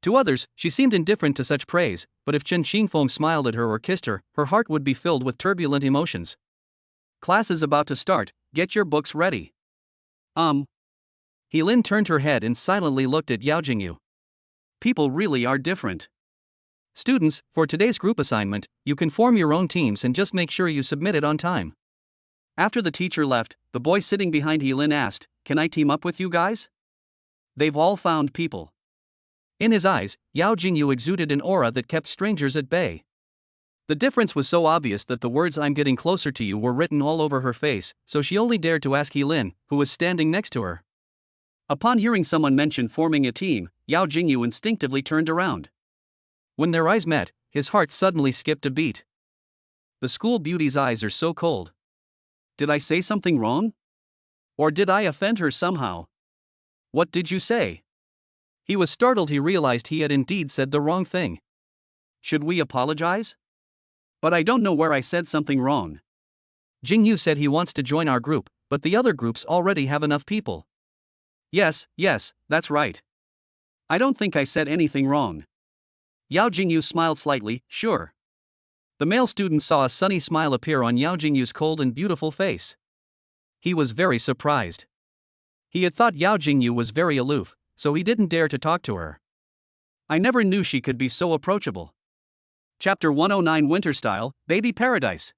To others, she seemed indifferent to such praise, but if Chen Xingfeng smiled at her or kissed her, her heart would be filled with turbulent emotions. Class is about to start, get your books ready. He Lin turned her head and silently looked at Yao Jingyu. People really are different. Students, for today's group assignment, you can form your own teams and just make sure you submit it on time. After the teacher left, the boy sitting behind He Lin asked, "Can I team up with you guys?" They've all found people. In his eyes, Yao Jingyu exuded an aura that kept strangers at bay. The difference was so obvious that the words "I'm getting closer to you" were written all over her face, so she only dared to ask He Lin, who was standing next to her. Upon hearing someone mention forming a team, Yao Jingyu instinctively turned around. When their eyes met, his heart suddenly skipped a beat. The school beauty's eyes are so cold. Did I say something wrong? Or did I offend her somehow? What did you say? He was startled. He realized he had indeed said the wrong thing. Should we apologize? But I don't know where I said something wrong. Jingyu said he wants to join our group, but the other groups already have enough people. Yes, that's right. I don't think I said anything wrong. Yao Jingyu smiled slightly, sure. The male student saw a sunny smile appear on Yao Jingyu's cold and beautiful face. He was very surprised. He had thought Yao Jingyu was very aloof, so he didn't dare to talk to her. I never knew she could be so approachable. Chapter 109 Winter Style, Baby Paradise.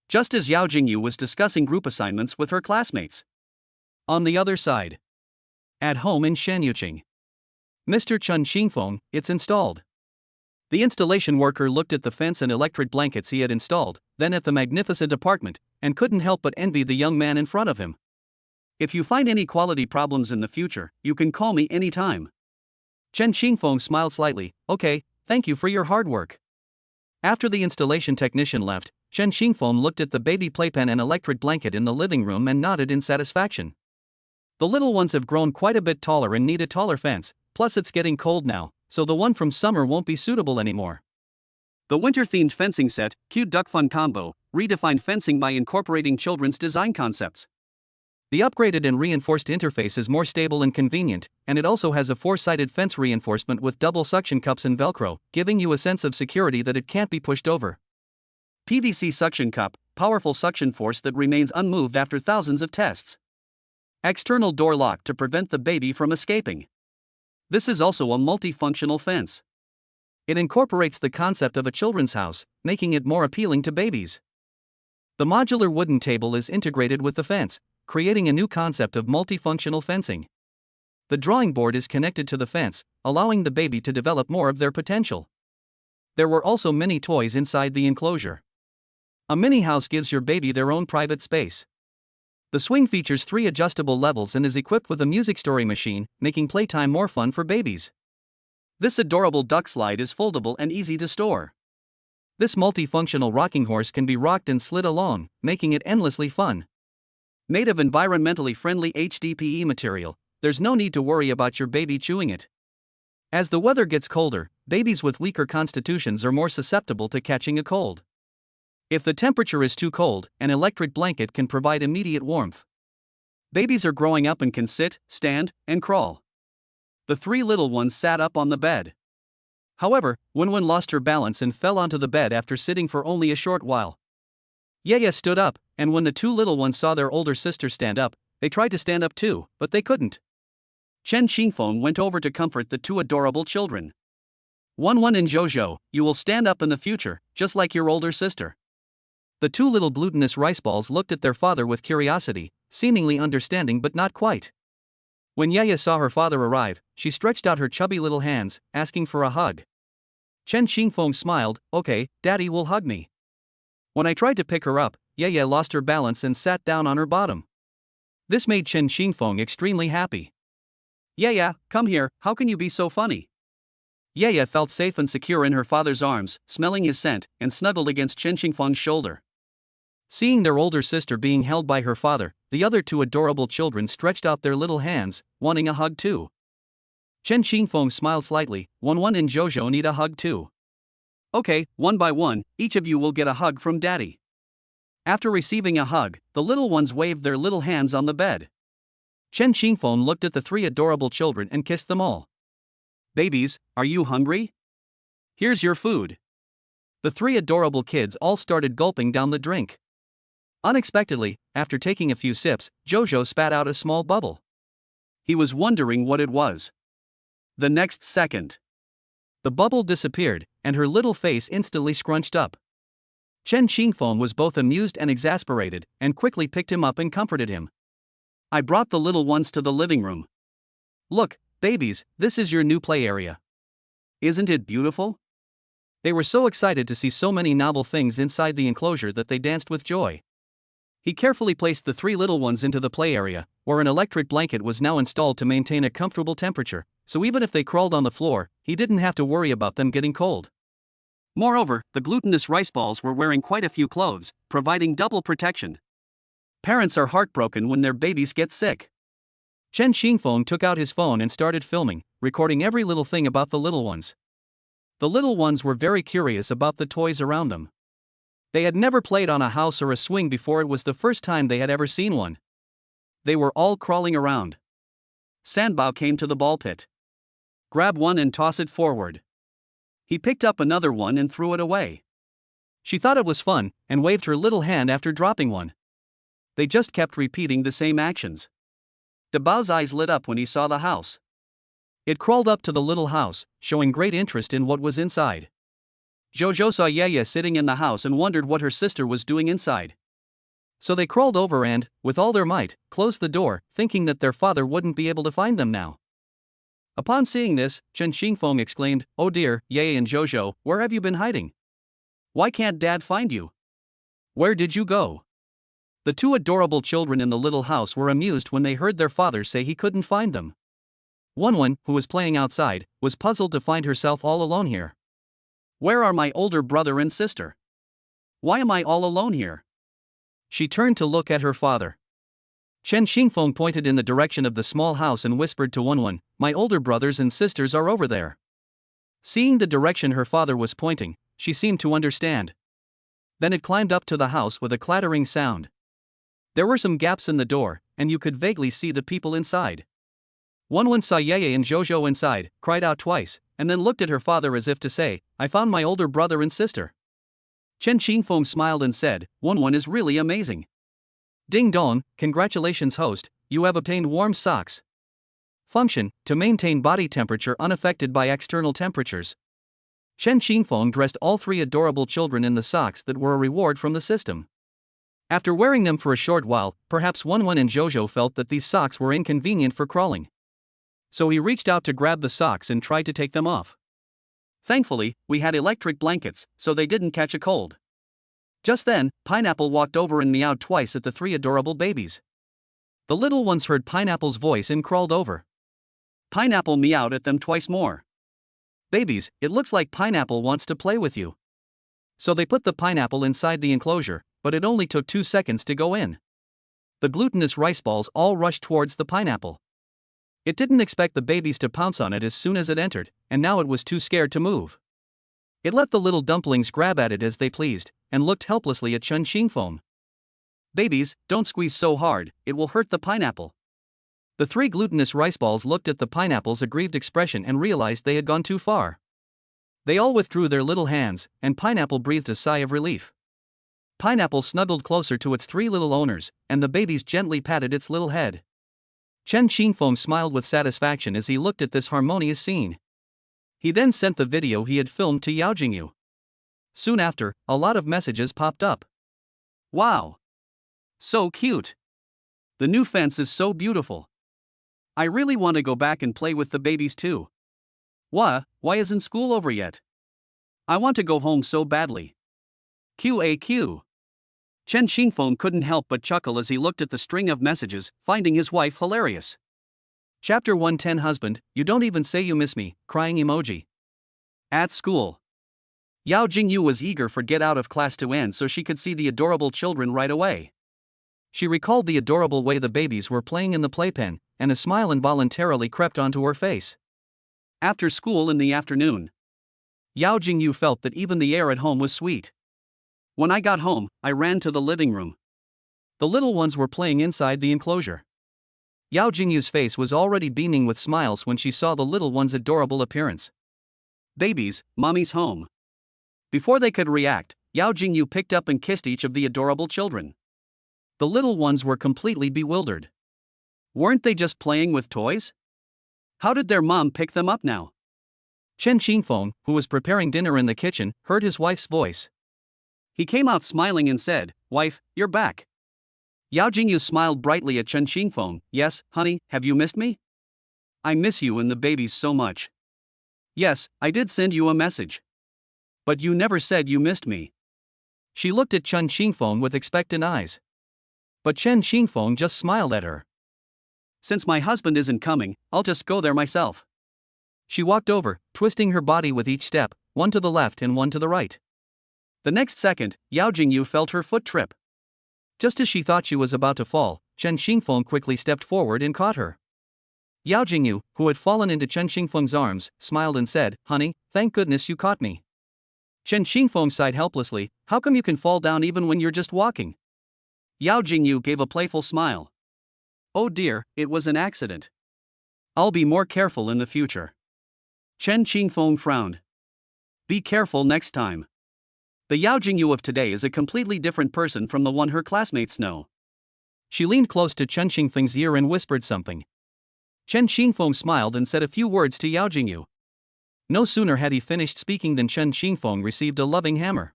Just as Yao Jingyu was discussing group assignments with her classmates. On the other side. At home in Shanyuqing. Mr. Chen Xingfeng, it's installed. The installation worker looked at the fence and electric blankets he had installed, then at the magnificent apartment, and couldn't help but envy the young man in front of him. If you find any quality problems in the future, you can call me anytime. Chen Xingfeng smiled slightly. Okay, thank you for your hard work. After the installation technician left, Chen Xingfeng looked at the baby playpen and electric blanket in the living room and nodded in satisfaction. The little ones have grown quite a bit taller and need a taller fence, plus it's getting cold now, so the one from summer won't be suitable anymore. The winter-themed fencing set, Cute Duck Fun Combo, redefined fencing by incorporating children's design concepts. The upgraded and reinforced interface is more stable and convenient, and it also has a 4-sided fence reinforcement with double suction cups and Velcro, giving you a sense of security that it can't be pushed over. PVC suction cup, powerful suction force that remains unmoved after thousands of tests. External door lock to prevent the baby from escaping. This is also a multifunctional fence. It incorporates the concept of a children's house, making it more appealing to babies. The modular wooden table is integrated with the fence, creating a new concept of multifunctional fencing. The drawing board is connected to the fence, allowing the baby to develop more of their potential. There were also many toys inside the enclosure. A mini house gives your baby their own private space. The swing features 3 adjustable levels and is equipped with a music story machine, making playtime more fun for babies. This adorable duck slide is foldable and easy to store. This multifunctional rocking horse can be rocked and slid along, making it endlessly fun. Made of environmentally friendly HDPE material, there's no need to worry about your baby chewing it. As the weather gets colder, babies with weaker constitutions are more susceptible to catching a cold. If the temperature is too cold, an electric blanket can provide immediate warmth. Babies are growing up and can sit, stand, and crawl. The 3 little ones sat up on the bed. However, Wenwen lost her balance and fell onto the bed after sitting for only a short while. Yaya stood up, and when the 2 little ones saw their older sister stand up, they tried to stand up too, but they couldn't. Chen Xingfeng went over to comfort the 2 adorable children. Wenwen and Zhozhou, you will stand up in the future, just like your older sister. The 2 little glutinous rice balls looked at their father with curiosity, seemingly understanding but not quite. When Yaya saw her father arrive, she stretched out her chubby little hands, asking for a hug. Chen Xingfeng smiled. Okay, Daddy will hug me. When I tried to pick her up, Yaya lost her balance and sat down on her bottom. This made Chen Xingfeng extremely happy. Yaya, come here, how can you be so funny? Yaya felt safe and secure in her father's arms, smelling his scent, and snuggled against Chen Xingfeng's shoulder. Seeing their older sister being held by her father, the other two adorable children stretched out their little hands, wanting a hug too. Chen Xingfeng smiled slightly. Wanwan and Jojo need a hug too. Okay, one by one, each of you will get a hug from Daddy. After receiving a hug, the little ones waved their little hands on the bed. Chen Xingfeng looked at the three adorable children and kissed them all. Babies, are you hungry? Here's your food. The three adorable kids all started gulping down the drink. Unexpectedly, after taking a few sips, Jojo spat out a small bubble. He was wondering what it was. The next second, the bubble disappeared, and her little face instantly scrunched up. Chen Xingfeng was both amused and exasperated, and quickly picked him up and comforted him. I brought the little ones to the living room. Look, babies, this is your new play area. Isn't it beautiful? They were so excited to see so many novel things inside the enclosure that they danced with joy. He carefully placed the three little ones into the play area, where an electric blanket was now installed to maintain a comfortable temperature, so even if they crawled on the floor, he didn't have to worry about them getting cold. Moreover, the glutinous rice balls were wearing quite a few clothes, providing double protection. Parents are heartbroken when their babies get sick. Chen Xingfeng took out his phone and started filming, recording every little thing about the little ones. The little ones were very curious about the toys around them. They had never played on a house or a swing before. It was the first time they had ever seen one. They were all crawling around. Sanbao came to the ball pit. Grab one and toss it forward. He picked up another one and threw it away. She thought it was fun, and waved her little hand after dropping one. They just kept repeating the same actions. Dabao's eyes lit up when he saw the house. It crawled up to the little house, showing great interest in what was inside. Jojo saw Yaya sitting in the house and wondered what her sister was doing inside. So they crawled over and, with all their might, closed the door, thinking that their father wouldn't be able to find them now. Upon seeing this, Chen Xingfeng exclaimed, "Oh dear, Yaya and Jojo, where have you been hiding? Why can't Dad find you? Where did you go?" The two adorable children in the little house were amused when they heard their father say he couldn't find them. Wanwan, who was playing outside, was puzzled to find herself all alone here. Where are my older brother and sister? Why am I all alone here? She turned to look at her father. Chen Xingfeng pointed in the direction of the small house and whispered to Wanwan, "My older brothers and sisters are over there." Seeing the direction her father was pointing, she seemed to understand. Then it climbed up to the house with a clattering sound. There were some gaps in the door, and you could vaguely see the people inside. Wanwan saw Yeye and Jojo inside, cried out twice, and then looked at her father as if to say, "I found my older brother and sister." Chen Xingfeng smiled and said, "Wanwan is really amazing." Ding dong, congratulations host, you have obtained warm socks. Function, to maintain body temperature unaffected by external temperatures. Chen Xingfeng dressed all three adorable children in the socks that were a reward from the system. After wearing them for a short while, perhaps Wanwan and Jojo felt that these socks were inconvenient for crawling. So he reached out to grab the socks and tried to take them off. Thankfully, we had electric blankets, so they didn't catch a cold. Just then, Pineapple walked over and meowed twice at the three adorable babies. The little ones heard Pineapple's voice and crawled over. Pineapple meowed at them twice more. "Babies, it looks like Pineapple wants to play with you." So they put the pineapple inside the enclosure, but it only took 2 seconds to go in. The glutinous rice balls all rushed towards the pineapple. It didn't expect the babies to pounce on it as soon as it entered, and now it was too scared to move. It let the little dumplings grab at it as they pleased, and looked helplessly at Chen Xingfeng. "Babies, don't squeeze so hard, it will hurt the pineapple." The three glutinous rice balls looked at the pineapple's aggrieved expression and realized they had gone too far. They all withdrew their little hands, and Pineapple breathed a sigh of relief. Pineapple snuggled closer to its three little owners, and the babies gently patted its little head. Chen Xingfeng smiled with satisfaction as he looked at this harmonious scene. He then sent the video he had filmed to Yao Jingyu. Soon after, a lot of messages popped up. "Wow! So cute! The new fence is so beautiful. I really want to go back and play with the babies too. Why isn't school over yet? I want to go home so badly. QAQ. Chen Xingfeng couldn't help but chuckle as he looked at the string of messages, finding his wife hilarious. Chapter 110 Husband, you don't even say you miss me, crying emoji. At school. Yao Jingyu was eager for get out of class to end so she could see the adorable children right away. She recalled the adorable way the babies were playing in the playpen, and a smile involuntarily crept onto her face. After school in the afternoon, Yao Jingyu felt that even the air at home was sweet. When I got home, I ran to the living room. The little ones were playing inside the enclosure. Yao Jingyu's face was already beaming with smiles when she saw the little one's adorable appearance. Babies, mommy's home. Before they could react, Yao Jingyu picked up and kissed each of the adorable children. The little ones were completely bewildered. Weren't they just playing with toys? How did their mom pick them up now? Chen Xingfeng, who was preparing dinner in the kitchen, heard his wife's voice. He came out smiling and said, "Wife, you're back." Yao Jingyu smiled brightly at Chen Xingfeng. "Yes, honey, have you missed me? I miss you and the babies so much." "Yes, I did send you a message. But you never said you missed me." She looked at Chen Xingfeng with expectant eyes. But Chen Xingfeng just smiled at her. "Since my husband isn't coming, I'll just go there myself." She walked over, twisting her body with each step, one to the left and one to the right. The next second, Yao Jingyu felt her foot trip. Just as she thought she was about to fall, Chen Xingfeng quickly stepped forward and caught her. Yao Jingyu, who had fallen into Chen Xingfeng's arms, smiled and said, "Honey, thank goodness you caught me." Chen Xingfeng sighed helplessly. "How come you can fall down even when you're just walking?" Yao Jingyu gave a playful smile. "Oh dear, it was an accident. I'll be more careful in the future." Chen Xingfeng frowned. "Be careful next time." The Yao Jingyu of today is a completely different person from the one her classmates know. She leaned close to Chen Xingfeng's ear and whispered something. Chen Xingfeng smiled and said a few words to Yao Jingyu. No sooner had he finished speaking than Chen Xingfeng received a loving hammer.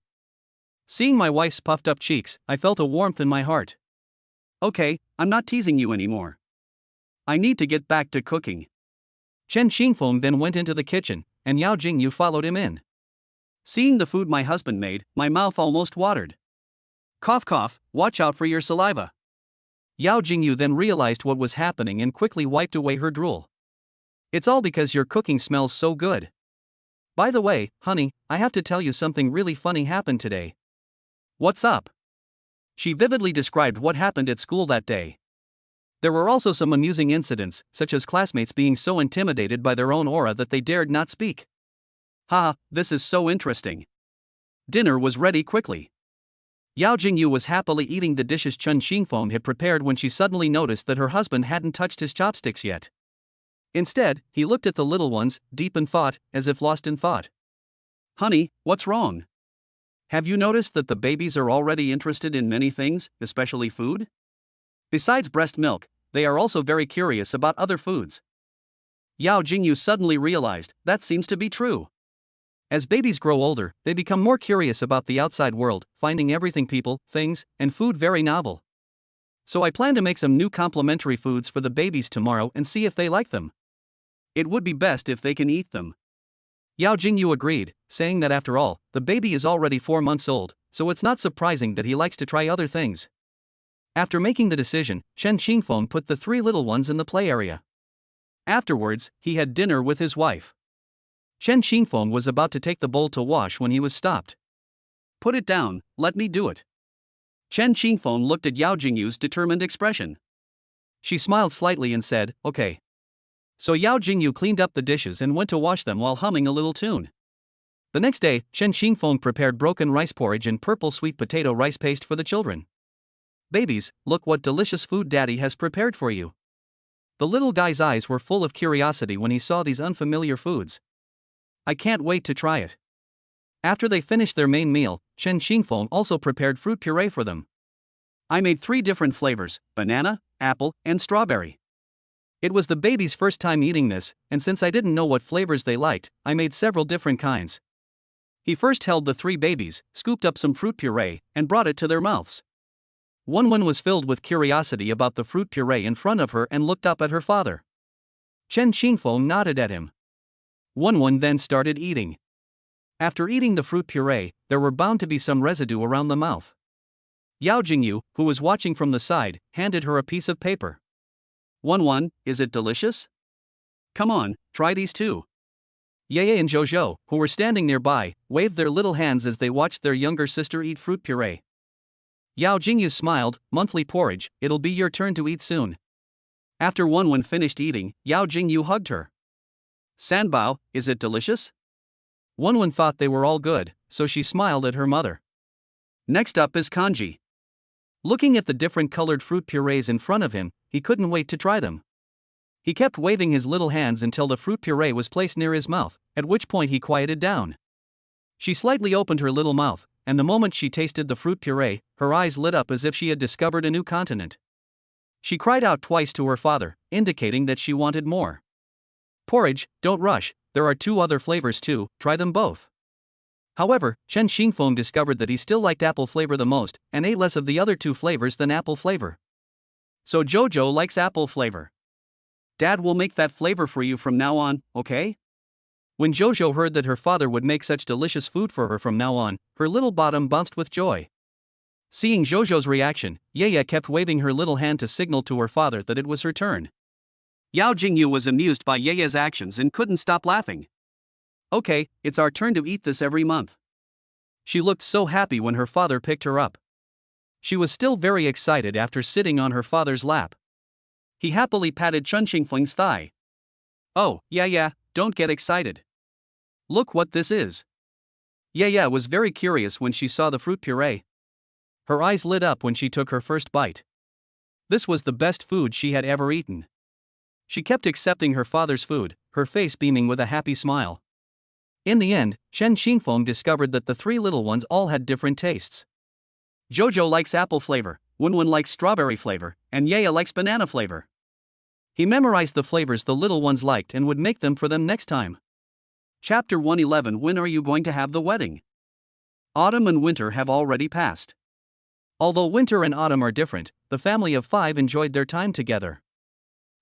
Seeing my wife's puffed up cheeks, I felt a warmth in my heart. "Okay, I'm not teasing you anymore. I need to get back to cooking." Chen Xingfeng then went into the kitchen, and Yao Jingyu followed him in. "Seeing the food my husband made, my mouth almost watered. Cough cough, watch out for your saliva." Yao Jingyu then realized what was happening and quickly wiped away her drool. "It's all because your cooking smells so good. By the way, honey, I have to tell you something really funny happened today." "What's up?" She vividly described what happened at school that day. There were also some amusing incidents, such as classmates being so intimidated by their own aura that they dared not speak. "Ha, this is so interesting." Dinner was ready quickly. Yao Jingyu was happily eating the dishes Chen Xingfeng had prepared when she suddenly noticed that her husband hadn't touched his chopsticks yet. Instead, he looked at the little ones, deep in thought, as if lost in thought. "Honey, what's wrong? Have you noticed that the babies are already interested in many things, especially food? Besides breast milk, they are also very curious about other foods." Yao Jingyu suddenly realized that seems to be true. As babies grow older, they become more curious about the outside world, finding everything people, things, and food very novel. So I plan to make some new complementary foods for the babies tomorrow and see if they like them. It would be best if they can eat them. Yao Jingyu agreed, saying that after all, the baby is already 4 months old, so it's not surprising that he likes to try other things. After making the decision, Chen Xingfeng put the 3 little ones in the play area. Afterwards, he had dinner with his wife. Chen Xingfeng was about to take the bowl to wash when he was stopped. "Put it down, let me do it." Chen Xingfeng looked at Yao Jingyu's determined expression. She smiled slightly and said, "Okay." So Yao Jingyu cleaned up the dishes and went to wash them while humming a little tune. The next day, Chen Xingfeng prepared broken rice porridge and purple sweet potato rice paste for the children. "Babies, look what delicious food Daddy has prepared for you." The little guy's eyes were full of curiosity when he saw these unfamiliar foods. "I can't wait to try it." After they finished their main meal, Chen Xingfeng also prepared fruit puree for them. "I made 3 different flavors: banana, apple, and strawberry." It was the baby's first time eating this, and since I didn't know what flavors they liked, I made several different kinds. He first held the 3 babies, scooped up some fruit puree, and brought it to their mouths. One was filled with curiosity about the fruit puree in front of her and looked up at her father. Chen Xingfeng nodded at him. One then started eating. After eating the fruit puree, there were bound to be some residue around the mouth. Yao Jingyu, who was watching from the side, handed her a piece of paper. "1-1, is it delicious? Come on, try these too." Yeye and Jojo, who were standing nearby, waved their little hands as they watched their younger sister eat fruit puree. Yao Jingyu smiled, "Monthly porridge, it'll be your turn to eat soon." After 1-1 finished eating, Yao Jingyu hugged her. "Sanbao, is it delicious?" 1-1 thought they were all good, so she smiled at her mother. Next up is Kanji. Looking at the different colored fruit purees in front of him, he couldn't wait to try them. He kept waving his little hands until the fruit puree was placed near his mouth, at which point he quieted down. She slightly opened her little mouth, and the moment she tasted the fruit puree, her eyes lit up as if she had discovered a new continent. She cried out twice to her father, indicating that she wanted more. "Porridge, don't rush, there are 2 other flavors too, try them both." However, Chen Xingfeng discovered that he still liked apple flavor the most, and ate less of the other 2 flavors than apple flavor. "So Jojo likes apple flavor. Dad will make that flavor for you from now on, okay?" When Jojo heard that her father would make such delicious food for her from now on, her little bottom bounced with joy. Seeing Jojo's reaction, Yeye kept waving her little hand to signal to her father that it was her turn. Yao Jingyu was amused by Yeye's actions and couldn't stop laughing. "Okay, it's our turn to eat this every month." She looked so happy when her father picked her up. She was still very excited after sitting on her father's lap. He happily patted Chen Xingfeng's thigh. "Oh, yeah, don't get excited. Look what this is." Yeye was very curious when she saw the fruit puree. Her eyes lit up when she took her first bite. This was the best food she had ever eaten. She kept accepting her father's food, her face beaming with a happy smile. In the end, Chen Xingfeng discovered that the 3 little ones all had different tastes. Jojo likes apple flavor, 1-1 likes strawberry flavor, and Yeye likes banana flavor. He memorized the flavors the little ones liked and would make them for them next time. Chapter 111. When are you going to have the wedding? Autumn and winter have already passed. Although winter and autumn are different, the family of 5 enjoyed their time together.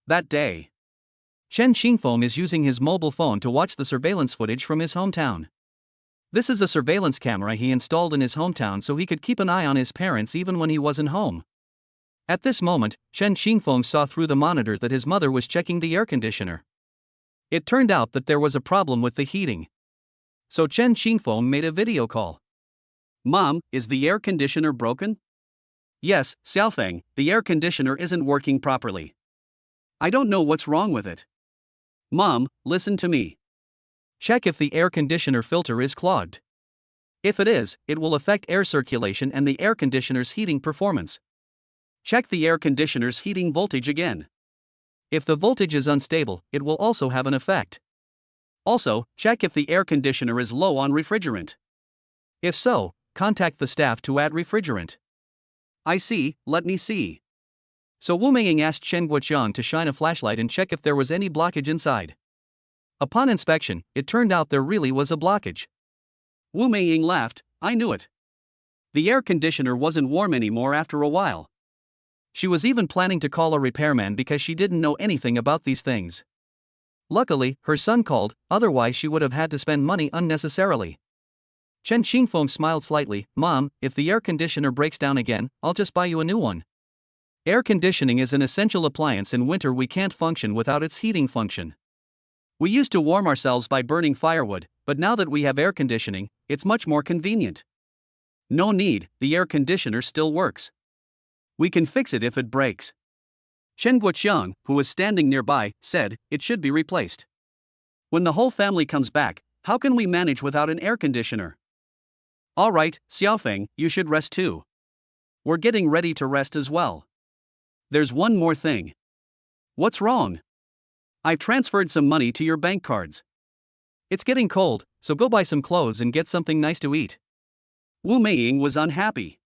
That day, Chen Xingfeng is using his mobile phone to watch the surveillance footage from his hometown. This is a surveillance camera he installed in his hometown so he could keep an eye on his parents even when he wasn't home. At this moment, Chen Xingfeng saw through the monitor that his mother was checking the air conditioner. It turned out that there was a problem with the heating. So Chen Xingfeng made a video call. "Mom, is the air conditioner broken?" "Yes, Xiaofeng, the air conditioner isn't working properly. I don't know what's wrong with it." "Mom, listen to me. Check if the air conditioner filter is clogged. If it is, it will affect air circulation and the air conditioner's heating performance. Check the air conditioner's heating voltage again. If the voltage is unstable, it will also have an effect. Also, check if the air conditioner is low on refrigerant. If so, contact the staff to add refrigerant." "I see, let me see." So Wu Meiying asked Chen Guoqiang to shine a flashlight and check if there was any blockage inside. Upon inspection, it turned out there really was a blockage. Wu Meiying laughed, "I knew it. The air conditioner wasn't warm anymore after a while." She was even planning to call a repairman because she didn't know anything about these things. Luckily, her son called, otherwise she would have had to spend money unnecessarily. Chen Xingfeng smiled slightly, "Mom, if the air conditioner breaks down again, I'll just buy you a new one." Air conditioning is an essential appliance. In winter we can't function without its heating function. We used to warm ourselves by burning firewood, but now that we have air conditioning, it's much more convenient. No need, the air conditioner still works. We can fix it if it breaks. Chen Guoqiang, who was standing nearby, said, "It should be replaced. When the whole family comes back, how can we manage without an air conditioner?" "All right, Xiaofeng, you should rest too. We're getting ready to rest as well. There's one more thing." "What's wrong?" "I've transferred some money to your bank cards." "It's getting cold, so go buy some clothes and get something nice to eat." Wu Meiying was unhappy.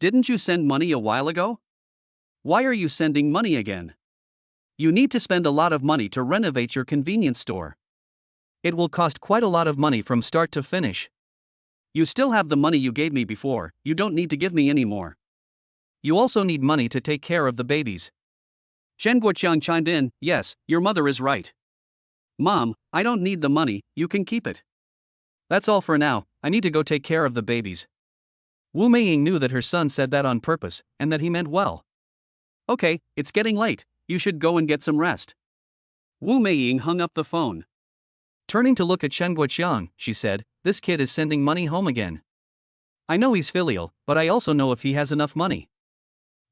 "Didn't you send money a while ago? Why are you sending money again? You need to spend a lot of money to renovate your convenience store. It will cost quite a lot of money from start to finish." "You still have the money you gave me before, you don't need to give me any more." "You also need money to take care of the babies." Chen Guoqiang chimed in, "Yes, your mother is right. Mom, I don't need the money, you can keep it." That's all for now, I need to go take care of the babies. Wu Meiying knew that her son said that on purpose, and that he meant well. Okay, it's getting late, you should go and get some rest. Wu Meiying hung up the phone. Turning to look at Chen Guoqiang, she said, this kid is sending money home again. I know he's filial, but I also know if he has enough money.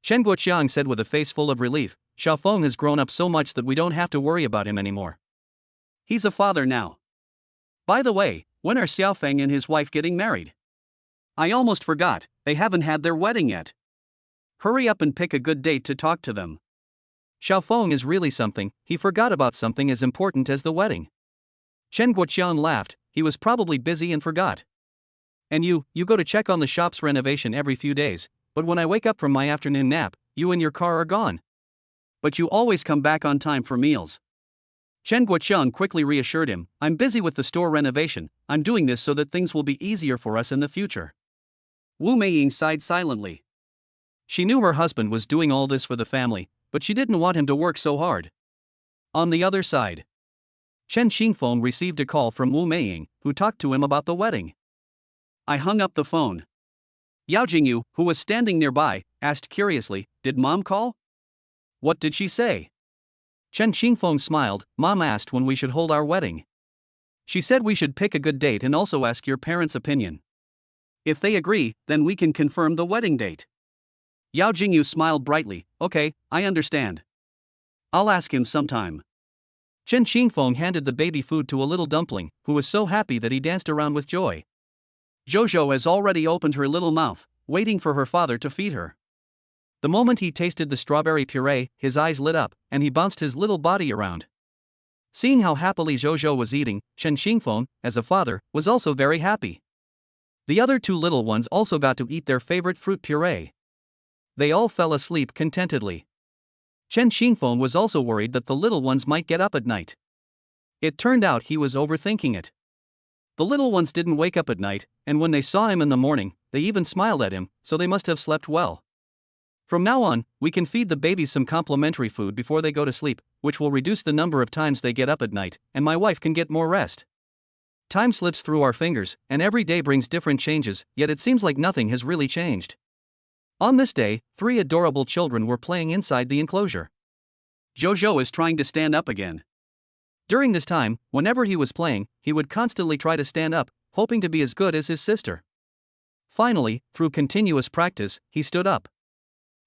Chen Guoqiang said with a face full of relief, Xiaofeng has grown up so much that we don't have to worry about him anymore. He's a father now. By the way, when are Xiaofeng and his wife getting married? I almost forgot, they haven't had their wedding yet. Hurry up and pick a good date to talk to them. Xiaofeng is really something, he forgot about something as important as the wedding. Chen Guoqiang laughed, he was probably busy and forgot. And you go to check on the shop's renovation every few days, but when I wake up from my afternoon nap, you and your car are gone. But you always come back on time for meals. Chen Guoqiang quickly reassured him, I'm busy with the store renovation, I'm doing this so that things will be easier for us in the future. Wu Meiying sighed silently. She knew her husband was doing all this for the family, but she didn't want him to work so hard. On the other side, Chen Xingfeng received a call from Wu Meiying, who talked to him about the wedding. I hung up the phone. Yao Jingyu, who was standing nearby, asked curiously, did Mom call? What did she say? Chen Xingfeng smiled, Mom asked when we should hold our wedding. She said we should pick a good date and also ask your parents' opinion. If they agree, then we can confirm the wedding date. Yao Jingyu smiled brightly, okay, I understand. I'll ask him sometime. Chen Xingfeng handed the baby food to a little dumpling, who was so happy that he danced around with joy. Jojo has already opened her little mouth, waiting for her father to feed her. The moment he tasted the strawberry puree, his eyes lit up, and he bounced his little body around. Seeing how happily Jojo was eating, Chen Xingfeng, as a father, was also very happy. The other two little ones also got to eat their favorite fruit puree. They all fell asleep contentedly. Chen Xingfeng was also worried that the little ones might get up at night. It turned out he was overthinking it. The little ones didn't wake up at night, and when they saw him in the morning, they even smiled at him, so they must have slept well. From now on, we can feed the babies some complimentary food before they go to sleep, which will reduce the number of times they get up at night, and my wife can get more rest. Time slips through our fingers, and every day brings different changes, yet it seems like nothing has really changed. On this day, 3 adorable children were playing inside the enclosure. Jojo is trying to stand up again. During this time, whenever he was playing, he would constantly try to stand up, hoping to be as good as his sister. Finally, through continuous practice, he stood up.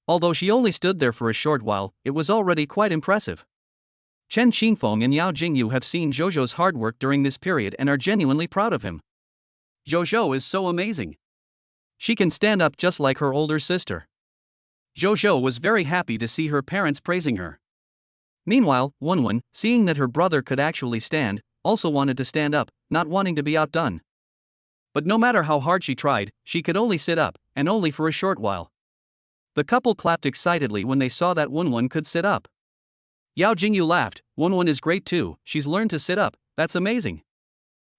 Although she only stood there for a short while, it was already quite impressive. Chen Xingfeng and Yao Jingyu have seen Jojo's hard work during this period and are genuinely proud of him. Jojo is so amazing. She can stand up just like her older sister. Jojo was very happy to see her parents praising her. Meanwhile, Wenwen, seeing that her brother could actually stand, also wanted to stand up, not wanting to be outdone. But no matter how hard she tried, she could only sit up, and only for a short while. The couple clapped excitedly when they saw that Wenwen could sit up. Yao Jingyu laughed, Wenwen is great too, she's learned to sit up, that's amazing.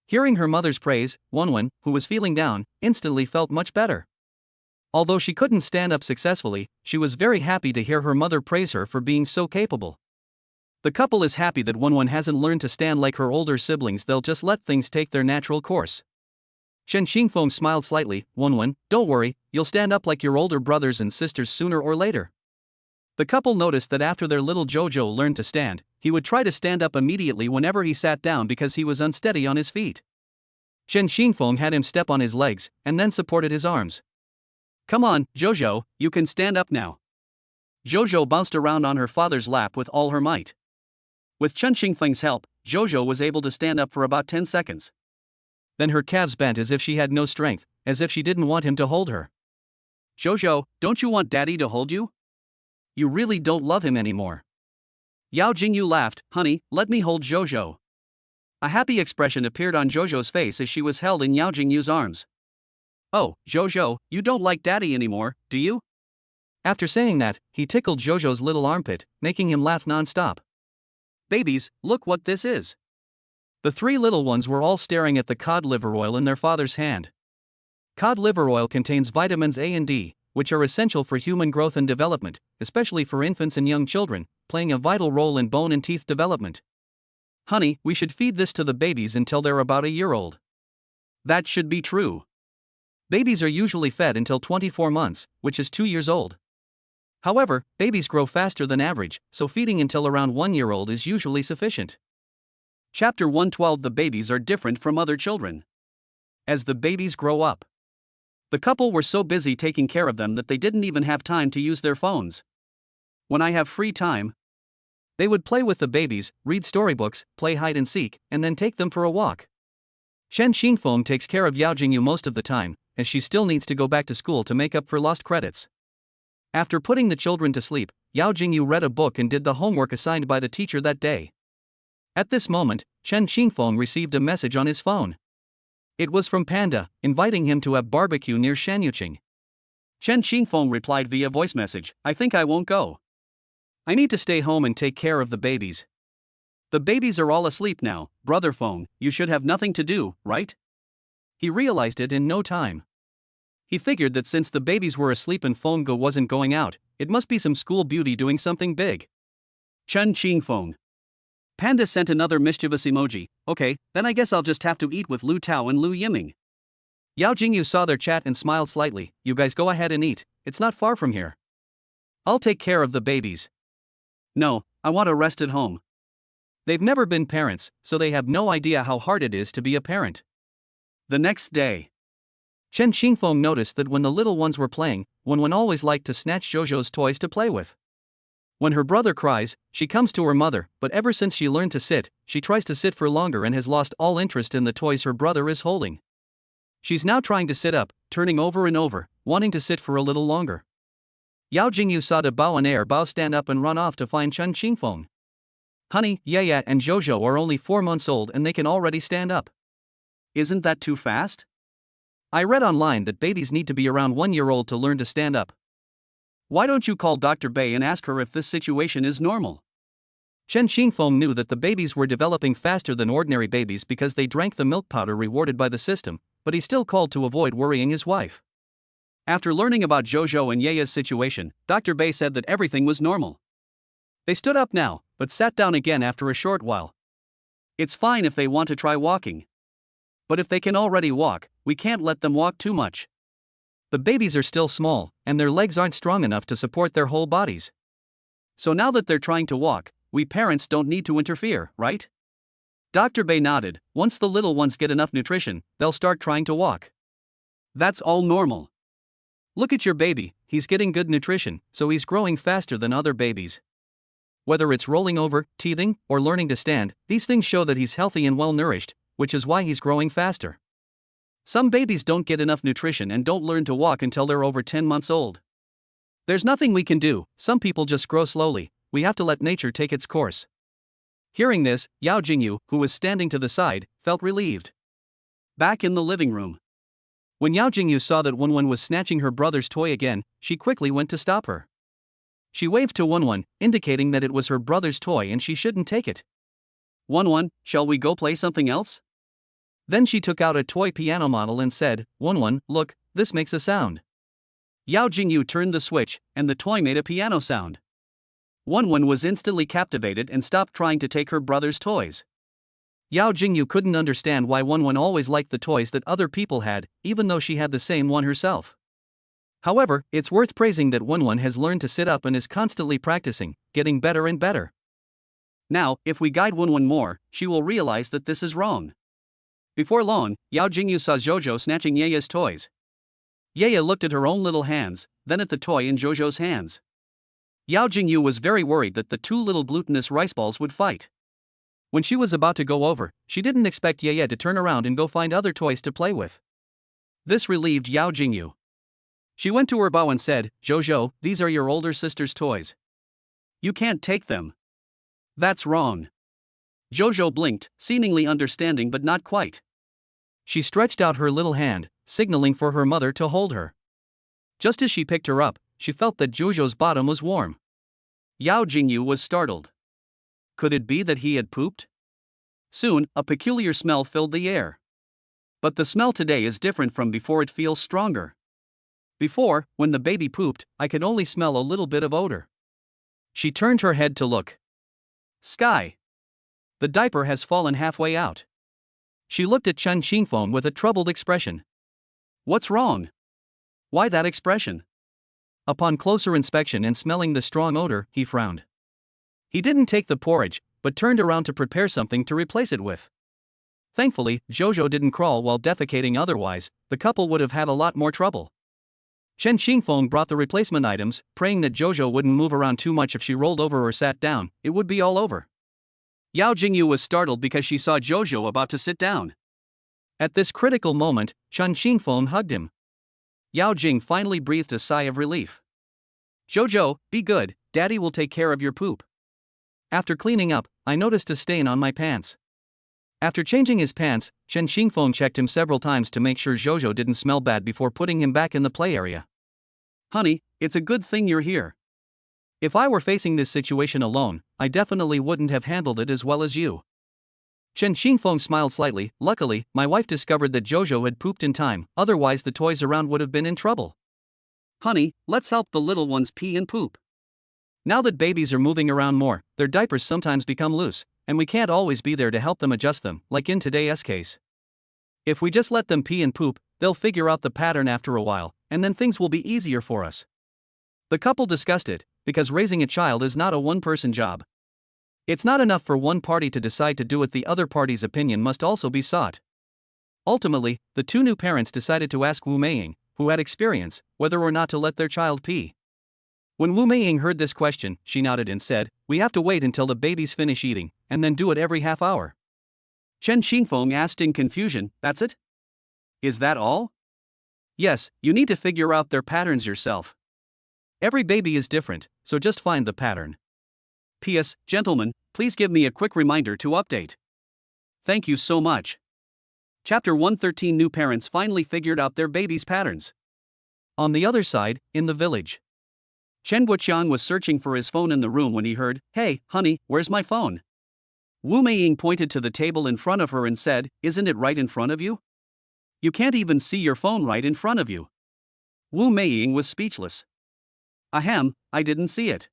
Hearing her mother's praise, Wenwen, who was feeling down, instantly felt much better. Although she couldn't stand up successfully, she was very happy to hear her mother praise her for being so capable. The couple is happy that Wenwen hasn't learned to stand like her older siblings, they'll just let things take their natural course. Chen Xingfeng smiled slightly, Wenwen, don't worry, you'll stand up like your older brothers and sisters sooner or later. The couple noticed that after their little Jojo learned to stand, he would try to stand up immediately whenever he sat down because he was unsteady on his feet. Chen Xingfeng had him step on his legs, and then supported his arms. Come on, Jojo, you can stand up now. Jojo bounced around on her father's lap with all her might. With Chen Xingfeng's help, Jojo was able to stand up for about 10 seconds. Then her calves bent as if she had no strength, as if she didn't want him to hold her. Jojo, don't you want Daddy to hold you? You really don't love him anymore. Yao Jingyu laughed, honey, let me hold Jojo. A happy expression appeared on Jojo's face as she was held in Yao Jingyu's arms. Oh, Jojo, you don't like Daddy anymore, do you? After saying that, he tickled Jojo's little armpit, making him laugh non-stop. Babies, look what this is. The 3 little ones were all staring at the cod liver oil in their father's hand. Cod liver oil contains vitamins A and D, which are essential for human growth and development, especially for infants and young children, playing a vital role in bone and teeth development. Honey, we should feed this to the babies until they're about a year old. That should be true. Babies are usually fed until 24 months, which is 2 years old. However, babies grow faster than average, so feeding until around 1 year old is usually sufficient. Chapter 112. The babies are different from other children. As the babies grow up, the couple were so busy taking care of them that they didn't even have time to use their phones. When I have free time, they would play with the babies, read storybooks, play hide and seek, and then take them for a walk. Chen Xingfeng takes care of Yao Jingyu most of the time, as she still needs to go back to school to make up for lost credits. After putting the children to sleep, Yao Jingyu read a book and did the homework assigned by the teacher that day. At this moment, Chen Xingfeng received a message on his phone. It was from Panda, inviting him to have barbecue near Shanyuqing. Chen Xingfeng replied via voice message, "I think I won't go. I need to stay home and take care of the babies. The babies are all asleep now, brother phone, you should have nothing to do, right?" He realized it in no time. He figured that since the babies were asleep and Fengge wasn't going out, it must be some school beauty doing something big. Chen Xingfeng. Panda sent another mischievous emoji. "Okay, then I guess I'll just have to eat with Lu Tao and Lu Yiming." Yao Jingyu saw their chat and smiled slightly. "You guys go ahead and eat, it's not far from here. I'll take care of the babies." "No, I want to rest at home." They've never been parents, so they have no idea how hard it is to be a parent. The next day, Chen Xingfeng noticed that when the little ones were playing, Wenwen always liked to snatch Zhozhou's toys to play with. When her brother cries, she comes to her mother, but ever since she learned to sit, she tries to sit for longer and has lost all interest in the toys her brother is holding. She's now trying to sit up, turning over and over, wanting to sit for a little longer. Yao Jingyu saw the Bao and Air Bao stand up and run off to find Chen Xingfeng. "Honey, Yaya and Zhozhou are only 4 months old and they can already stand up. Isn't that too fast? I read online that babies need to be around 1 year old to learn to stand up. Why don't you call Dr. Bei and ask her if this situation is normal?" Chen Xingfeng knew that the babies were developing faster than ordinary babies because they drank the milk powder rewarded by the system, but he still called to avoid worrying his wife. After learning about Zhozhou and Yaya's situation, Dr. Bei said that everything was normal. They stood up now, but sat down again after a short while. "It's fine if they want to try walking. But if they can already walk, we can't let them walk too much. The babies are still small, and their legs aren't strong enough to support their whole bodies. So now that they're trying to walk, we parents don't need to interfere, right?" Dr. Bei nodded. "Once the little ones get enough nutrition, they'll start trying to walk. That's all normal. Look at your baby, he's getting good nutrition, so he's growing faster than other babies. Whether it's rolling over, teething, or learning to stand, these things show that he's healthy and well nourished, which is why he's growing faster. Some babies don't get enough nutrition and don't learn to walk until they're over 10 months old. There's nothing we can do, some people just grow slowly, we have to let nature take its course." Hearing this, Yao Jingyu, who was standing to the side, felt relieved. Back in the living room, when Yao Jingyu saw that Wenwen was snatching her brother's toy again, she quickly went to stop her. She waved to Wenwen, indicating that it was her brother's toy and she shouldn't take it. "Wenwen, shall we go play something else?" Then she took out a toy piano model and said, "Wenwen, look, this makes a sound." Yao Jingyu turned the switch, and the toy made a piano sound. Wenwen was instantly captivated and stopped trying to take her brother's toys. Yao Jingyu couldn't understand why Wenwen always liked the toys that other people had, even though she had the same one herself. However, it's worth praising that Wenwen has learned to sit up and is constantly practicing, getting better and better. Now, if we guide Wenwen more, she will realize that this is wrong. Before long, Yao Jingyu saw Zhozhou snatching Yaya's toys. Yaya looked at her own little hands, then at the toy in Zhozhou's hands. Yao Jingyu was very worried that the two little glutinous rice balls would fight. When she was about to go over, she didn't expect Yaya to turn around and go find other toys to play with. This relieved Yao Jingyu. She went to her Bao and said, "Zhozhou, these are your older sister's toys. You can't take them." "That's wrong." Zhozhou blinked, seemingly understanding but not quite. She stretched out her little hand, signaling for her mother to hold her. Just as she picked her up, she felt that Zhozhou's bottom was warm. Yao Jingyu was startled. Could it be that he had pooped? Soon, a peculiar smell filled the air. But the smell today is different from before. It feels stronger. Before, when the baby pooped, I could only smell a little bit of odor. She turned her head to look. Sky. The diaper has fallen halfway out. She looked at Chen Xingfeng with a troubled expression. What's wrong? Why that expression? Upon closer inspection and smelling the strong odor, he frowned. He didn't take the porridge, but turned around to prepare something to replace it with. Thankfully, Jojo didn't crawl while defecating, otherwise, the couple would have had a lot more trouble. Chen Xingfeng brought the replacement items, praying that Jojo wouldn't move around too much. If she rolled over or sat down, it would be all over. Yao Jingyu was startled because she saw Jojo about to sit down. At this critical moment, Chen Xingfeng hugged him. Yao Jing finally breathed a sigh of relief. Jojo, be good, Daddy will take care of your poop. After cleaning up, I noticed a stain on my pants. After changing his pants, Chen Xingfeng checked him several times to make sure Jojo didn't smell bad before putting him back in the play area. Honey, it's a good thing you're here. If I were facing this situation alone, I definitely wouldn't have handled it as well as you. Chen Xingfeng smiled slightly. Luckily, my wife discovered that Jojo had pooped in time, otherwise the toys around would have been in trouble. Honey, let's help the little ones pee and poop. Now that babies are moving around more, their diapers sometimes become loose, and we can't always be there to help them adjust them, like in today's case. If we just let them pee and poop, they'll figure out the pattern after a while, and then things will be easier for us. The couple discussed it, because raising a child is not a one-person job. It's not enough for one party to decide to do it, the other party's opinion must also be sought. Ultimately, the two new parents decided to ask Wu Meiying, who had experience, whether or not to let their child pee. When Wu Meiying heard this question, she nodded and said, "We have to wait until the babies finish eating, and then do it every half hour." Chen Xingfeng asked in confusion, "That's it? Is that all?" "Yes, you need to figure out their patterns yourself. Every baby is different, so just find the pattern. P.S. Gentlemen, please give me a quick reminder to update. Thank you so much." Chapter 113. New parents finally figured out their baby's patterns. On the other side, in the village, Chen Guoqiang was searching for his phone in the room when he heard, "Hey, honey, where's my phone?" Wu Meiying pointed to the table in front of her and said, "Isn't it right in front of you? You can't even see your phone right in front of you." Wu Meiying was speechless. "Ahem, I didn't see it."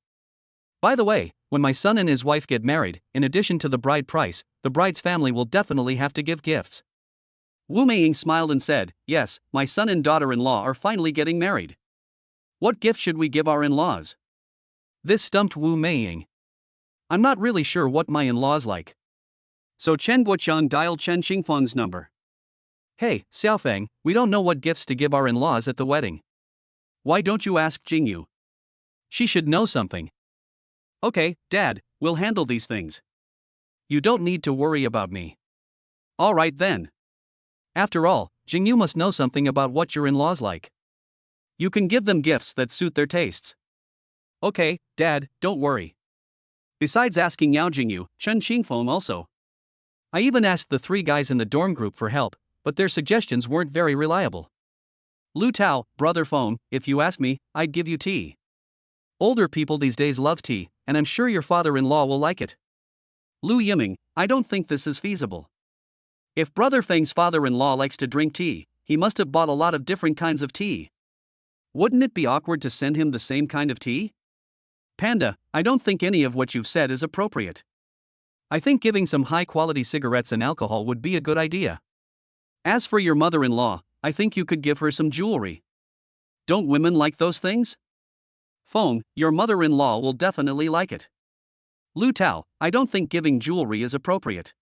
"By the way, when my son and his wife get married, in addition to the bride price, the bride's family will definitely have to give gifts." Wu Meiying smiled and said, "Yes, my son and daughter-in-law are finally getting married. What gift should we give our in-laws?" This stumped Wu Meiying. "I'm not really sure what my in-laws like." So Chen Guoqiang dialed Chen Xingfeng's number. "Hey, Xiaofeng, we don't know what gifts to give our in-laws at the wedding. Why don't you ask Jingyu? She should know something." "Okay, Dad, we'll handle these things. You don't need to worry about me." "All right then. After all, Jingyu must know something about what your in-laws like. You can give them gifts that suit their tastes." "Okay, Dad, don't worry." Besides asking Yao Jingyu, Chen Xingfeng also. I even asked the 3 guys in the dorm group for help, but their suggestions weren't very reliable. Lu Tao, brother Feng, if you ask me, I'd give you tea. Older people these days love tea, and I'm sure your father-in-law will like it. Lu Yiming, I don't think this is feasible. If brother Feng's father-in-law likes to drink tea, he must have bought a lot of different kinds of tea. Wouldn't it be awkward to send him the same kind of tea? Panda, I don't think any of what you've said is appropriate. I think giving some high-quality cigarettes and alcohol would be a good idea. As for your mother-in-law, I think you could give her some jewelry. Don't women like those things? Feng, your mother-in-law will definitely like it. Lu Tao, I don't think giving jewelry is appropriate.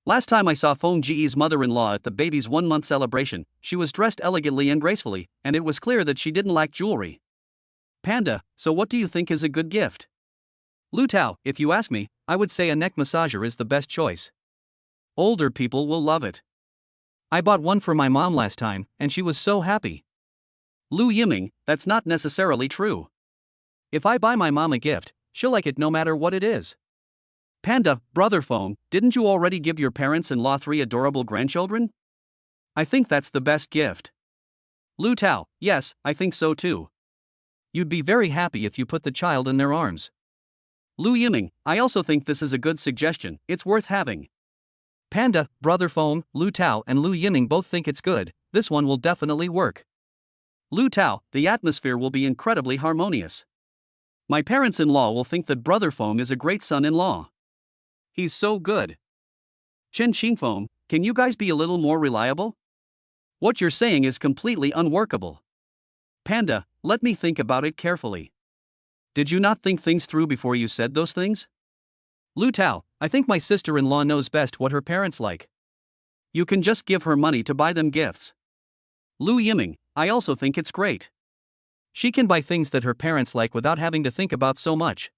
Last time I saw Feng Ji's mother-in-law at the baby's 1-month celebration, she was dressed elegantly and gracefully, and it was clear that she didn't lack jewelry. Panda, so what do you think is a good gift? Lu Tao, if you ask me, I would say a neck massager is the best choice. Older people will love it. I bought one for my mom last time, and she was so happy. Lu Yiming, that's not necessarily true. If I buy my mom a gift, she'll like it no matter what it is. Panda, brother Feng, didn't you already give your parents-in-law 3 adorable grandchildren? I think that's the best gift. Lu Tao, yes, I think so too. You'd be very happy if you put the child in their arms. Lu Yiming, I also think this is a good suggestion, it's worth having. Panda, brother Feng, Lu Tao and Lu Yiming both think it's good, this one will definitely work. Lu Tao, the atmosphere will be incredibly harmonious. My parents-in-law will think that brother Feng is a great son-in-law. He's so good. Chen Xingfeng, Can you guys be a little more reliable? What you're saying is completely unworkable. Panda, let me think about it carefully. Did you not think things through before you said those things? Lu Tao, I think my sister-in-law knows best what her parents like. You can just give her money to buy them gifts. Lu Yiming, I also think it's great. She can buy things that her parents like without having to think about so much.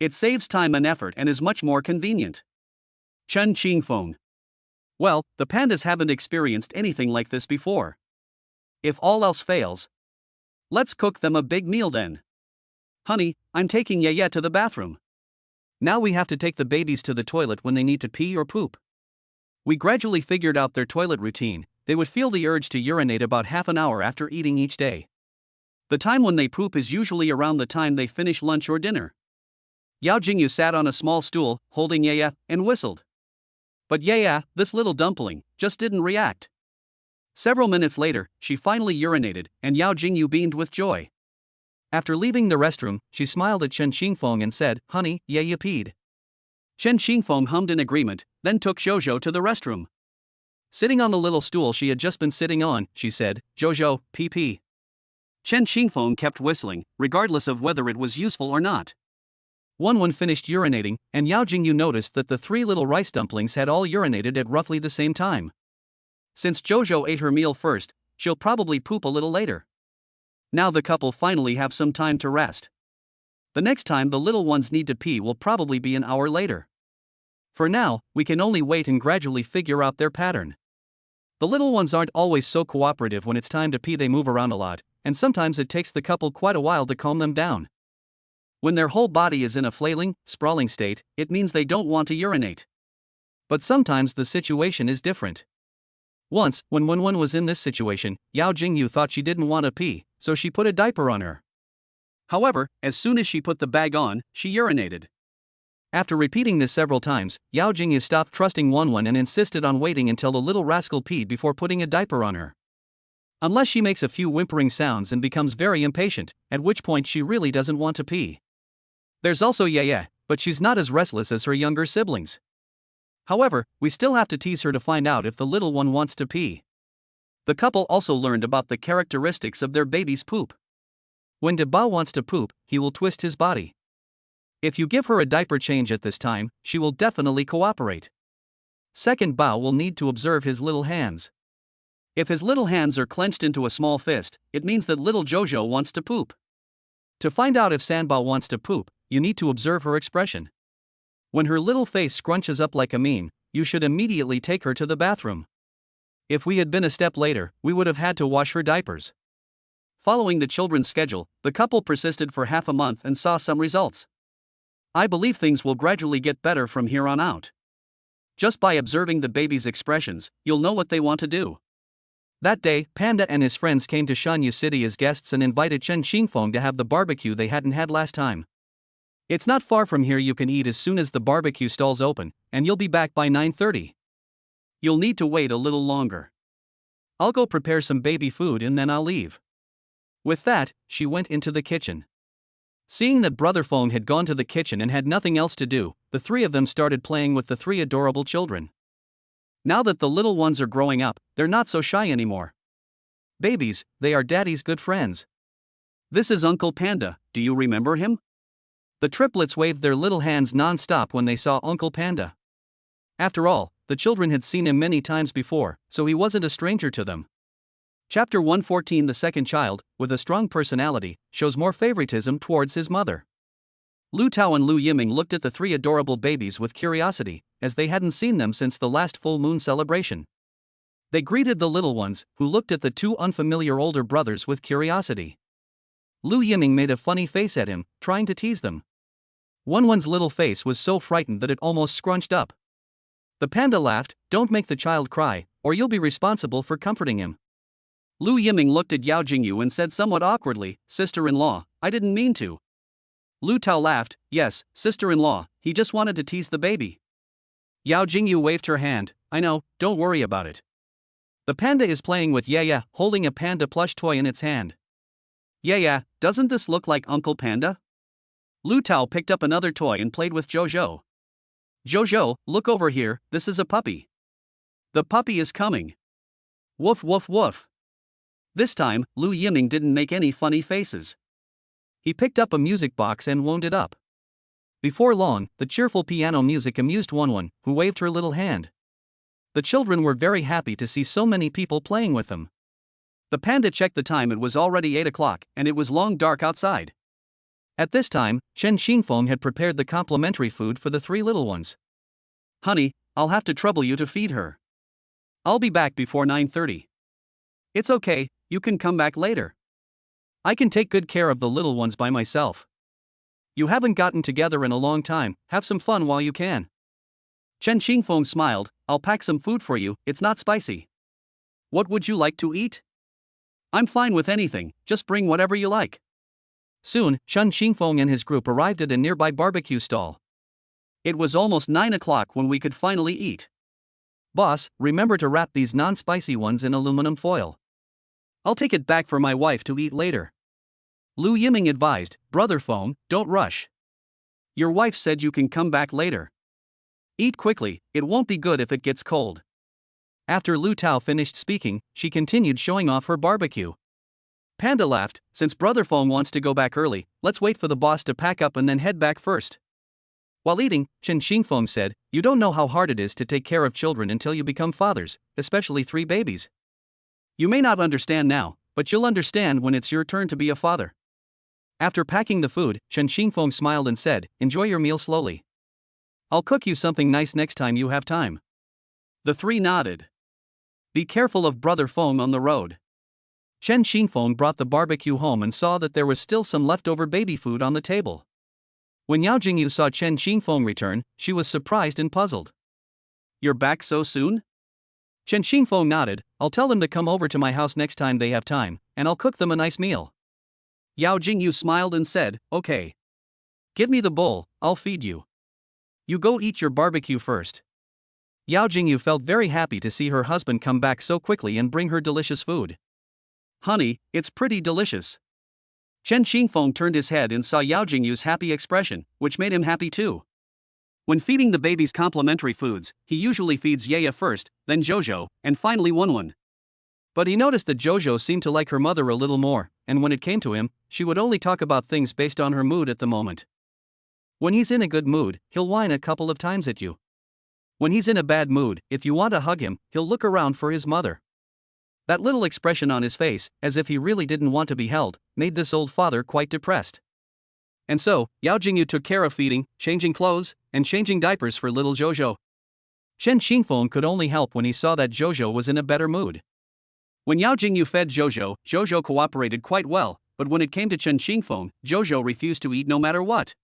It saves time and effort and is much more convenient. Chen Qingfeng. Well, the pandas haven't experienced anything like this before. If all else fails, let's cook them a big meal then. Honey, I'm taking Yaya to the bathroom. Now we have to take the babies to the toilet when they need to pee or poop. We gradually figured out their toilet routine. They would feel the urge to urinate about half an hour after eating each day. The time when they poop is usually around the time they finish lunch or dinner. Yao Jingyu sat on a small stool, holding Yaya, and whistled. But Yaya, this little dumpling, just didn't react. Several minutes later, she finally urinated, and Yao Jingyu beamed with joy. After leaving the restroom, she smiled at Chen Qingfeng and said, "Honey, Yaya peed." Chen Qingfeng hummed in agreement, then took Zhozhou to the restroom. Sitting on the little stool she had just been sitting on, she said, "Zhozhou, pee pee." Chen Qingfeng kept whistling, regardless of whether it was useful or not. Wen finished urinating, and Yao Jingyu noticed that the 3 little rice dumplings had all urinated at roughly the same time. Since Zhozhou ate her meal first, she'll probably poop a little later. Now the couple finally have some time to rest. The next time the little ones need to pee will probably be an hour later. For now, we can only wait and gradually figure out their pattern. The little ones aren't always so cooperative when it's time to pee. They move around a lot, and sometimes it takes the couple quite a while to calm them down. When their whole body is in a flailing, sprawling state, it means they don't want to urinate. But sometimes the situation is different. Once, when Wen was in this situation, Yao Jingyu thought she didn't want to pee, so she put a diaper on her. However, as soon as she put the bag on, she urinated. After repeating this several times, Yao Jingyu stopped trusting Wen and insisted on waiting until the little rascal peed before putting a diaper on her. Unless she makes a few whimpering sounds and becomes very impatient, at which point she really doesn't want to pee. There's also Yaya, but she's not as restless as her younger siblings. However, we still have to tease her to find out if the little one wants to pee. The couple also learned about the characteristics of their baby's poop. When Deba wants to poop, he will twist his body. If you give her a diaper change at this time, she will definitely cooperate. Second, Bao will need to observe his little hands. If his little hands are clenched into a small fist, it means that little Zhozhou wants to poop. To find out if Sanbao wants to poop, you need to observe her expression. When her little face scrunches up like a meme, you should immediately take her to the bathroom. If we had been a step later, we would have had to wash her diapers. Following the children's schedule, the couple persisted for half a month and saw some results. I believe things will gradually get better from here on out. Just by observing the baby's expressions, you'll know what they want to do. That day, Panda and his friends came to Shanyu City as guests and invited Chen Qingfeng to have the barbecue they hadn't had last time. It's not far from here. You can eat as soon as the barbecue stalls open, and you'll be back by 9:30. You'll need to wait a little longer. I'll go prepare some baby food and then I'll leave. With that, she went into the kitchen. Seeing that Brother Feng had gone to the kitchen and had nothing else to do, the 3 of them started playing with the 3 adorable children. Now that the little ones are growing up, they're not so shy anymore. Babies, they are Daddy's good friends. This is Uncle Panda, do you remember him? The triplets waved their little hands non-stop when they saw Uncle Panda. After all, the children had seen him many times before, so he wasn't a stranger to them. Chapter 114. The second child, with a strong personality, shows more favoritism towards his mother. Lu Tao and Lu Yiming looked at the 3 adorable babies with curiosity, as they hadn't seen them since the last full moon celebration. They greeted the little ones, who looked at the 2 unfamiliar older brothers with curiosity. Lu Yiming made a funny face at him, trying to tease them. Wenwen's little face was so frightened that it almost scrunched up. The panda laughed, "Don't make the child cry, or you'll be responsible for comforting him." Lu Yiming looked at Yao Jingyu and said somewhat awkwardly, "Sister-in-law, I didn't mean to." Lu Tao laughed, "Yes, sister-in-law, he just wanted to tease the baby." Yao Jingyu waved her hand, "I know, don't worry about it." The panda is playing with Yaya, holding a panda plush toy in its hand. Yaya, doesn't this look like Uncle Panda? Lu Tao picked up another toy and played with Zhozhou. Zhozhou, look over here, this is a puppy. The puppy is coming. Woof woof woof. This time, Lu Yiming didn't make any funny faces. He picked up a music box and wound it up. Before long, the cheerful piano music amused Wonwon, who waved her little hand. The children were very happy to see so many people playing with them. The panda checked the time. It was already 8 o'clock, and it was long dark outside. At this time, Chen Xingfeng had prepared the complimentary food for the 3 little ones. Honey, I'll have to trouble you to feed her. I'll be back before 9:30. It's okay, you can come back later. I can take good care of the little ones by myself. You haven't gotten together in a long time, have some fun while you can. Chen Xingfeng smiled, I'll pack some food for you, it's not spicy. What would you like to eat? I'm fine with anything, just bring whatever you like. Soon, Chen Xingfeng and his group arrived at a nearby barbecue stall. It was almost 9 o'clock when we could finally eat. Boss, remember to wrap these non-spicy ones in aluminum foil. I'll take it back for my wife to eat later. Lu Yiming advised, Brother Feng, don't rush. Your wife said you can come back later. Eat quickly, it won't be good if it gets cold. After Lu Tao finished speaking, she continued showing off her barbecue. Panda laughed, since Brother Feng wants to go back early, let's wait for the boss to pack up and then head back first. While eating, Chen Xingfeng said, you don't know how hard it is to take care of children until you become fathers, especially 3 babies. You may not understand now, but you'll understand when it's your turn to be a father. After packing the food, Chen Xingfeng smiled and said, enjoy your meal slowly. I'll cook you something nice next time you have time. The 3 nodded. Be careful of Brother Feng on the road. Chen Xingfeng brought the barbecue home and saw that there was still some leftover baby food on the table. When Yao Jingyu saw Chen Xingfeng return, she was surprised and puzzled. You're back so soon? Chen Xingfeng nodded, I'll tell them to come over to my house next time they have time, and I'll cook them a nice meal. Yao Jingyu smiled and said, okay. Give me the bowl, I'll feed you. You go eat your barbecue first. Yao Jingyu felt very happy to see her husband come back so quickly and bring her delicious food. Honey, it's pretty delicious. Chen Xingfeng turned his head and saw Yao Jingyu's happy expression, which made him happy too. When feeding the babies complimentary foods, he usually feeds Yeya first, then Jojo, and finally Wonwon. But he noticed that Jojo seemed to like her mother a little more, and when it came to him, she would only talk about things based on her mood at the moment. When he's in a good mood, he'll whine a couple of times at you. When he's in a bad mood, if you want to hug him, he'll look around for his mother. That little expression on his face, as if he really didn't want to be held, made this old father quite depressed. And so, Yao Jingyu took care of feeding, changing clothes, and changing diapers for little Jojo. Chen Xingfeng could only help when he saw that Jojo was in a better mood. When Yao Jingyu fed Jojo, Jojo cooperated quite well, but when it came to Chen Xingfeng, Jojo refused to eat no matter what.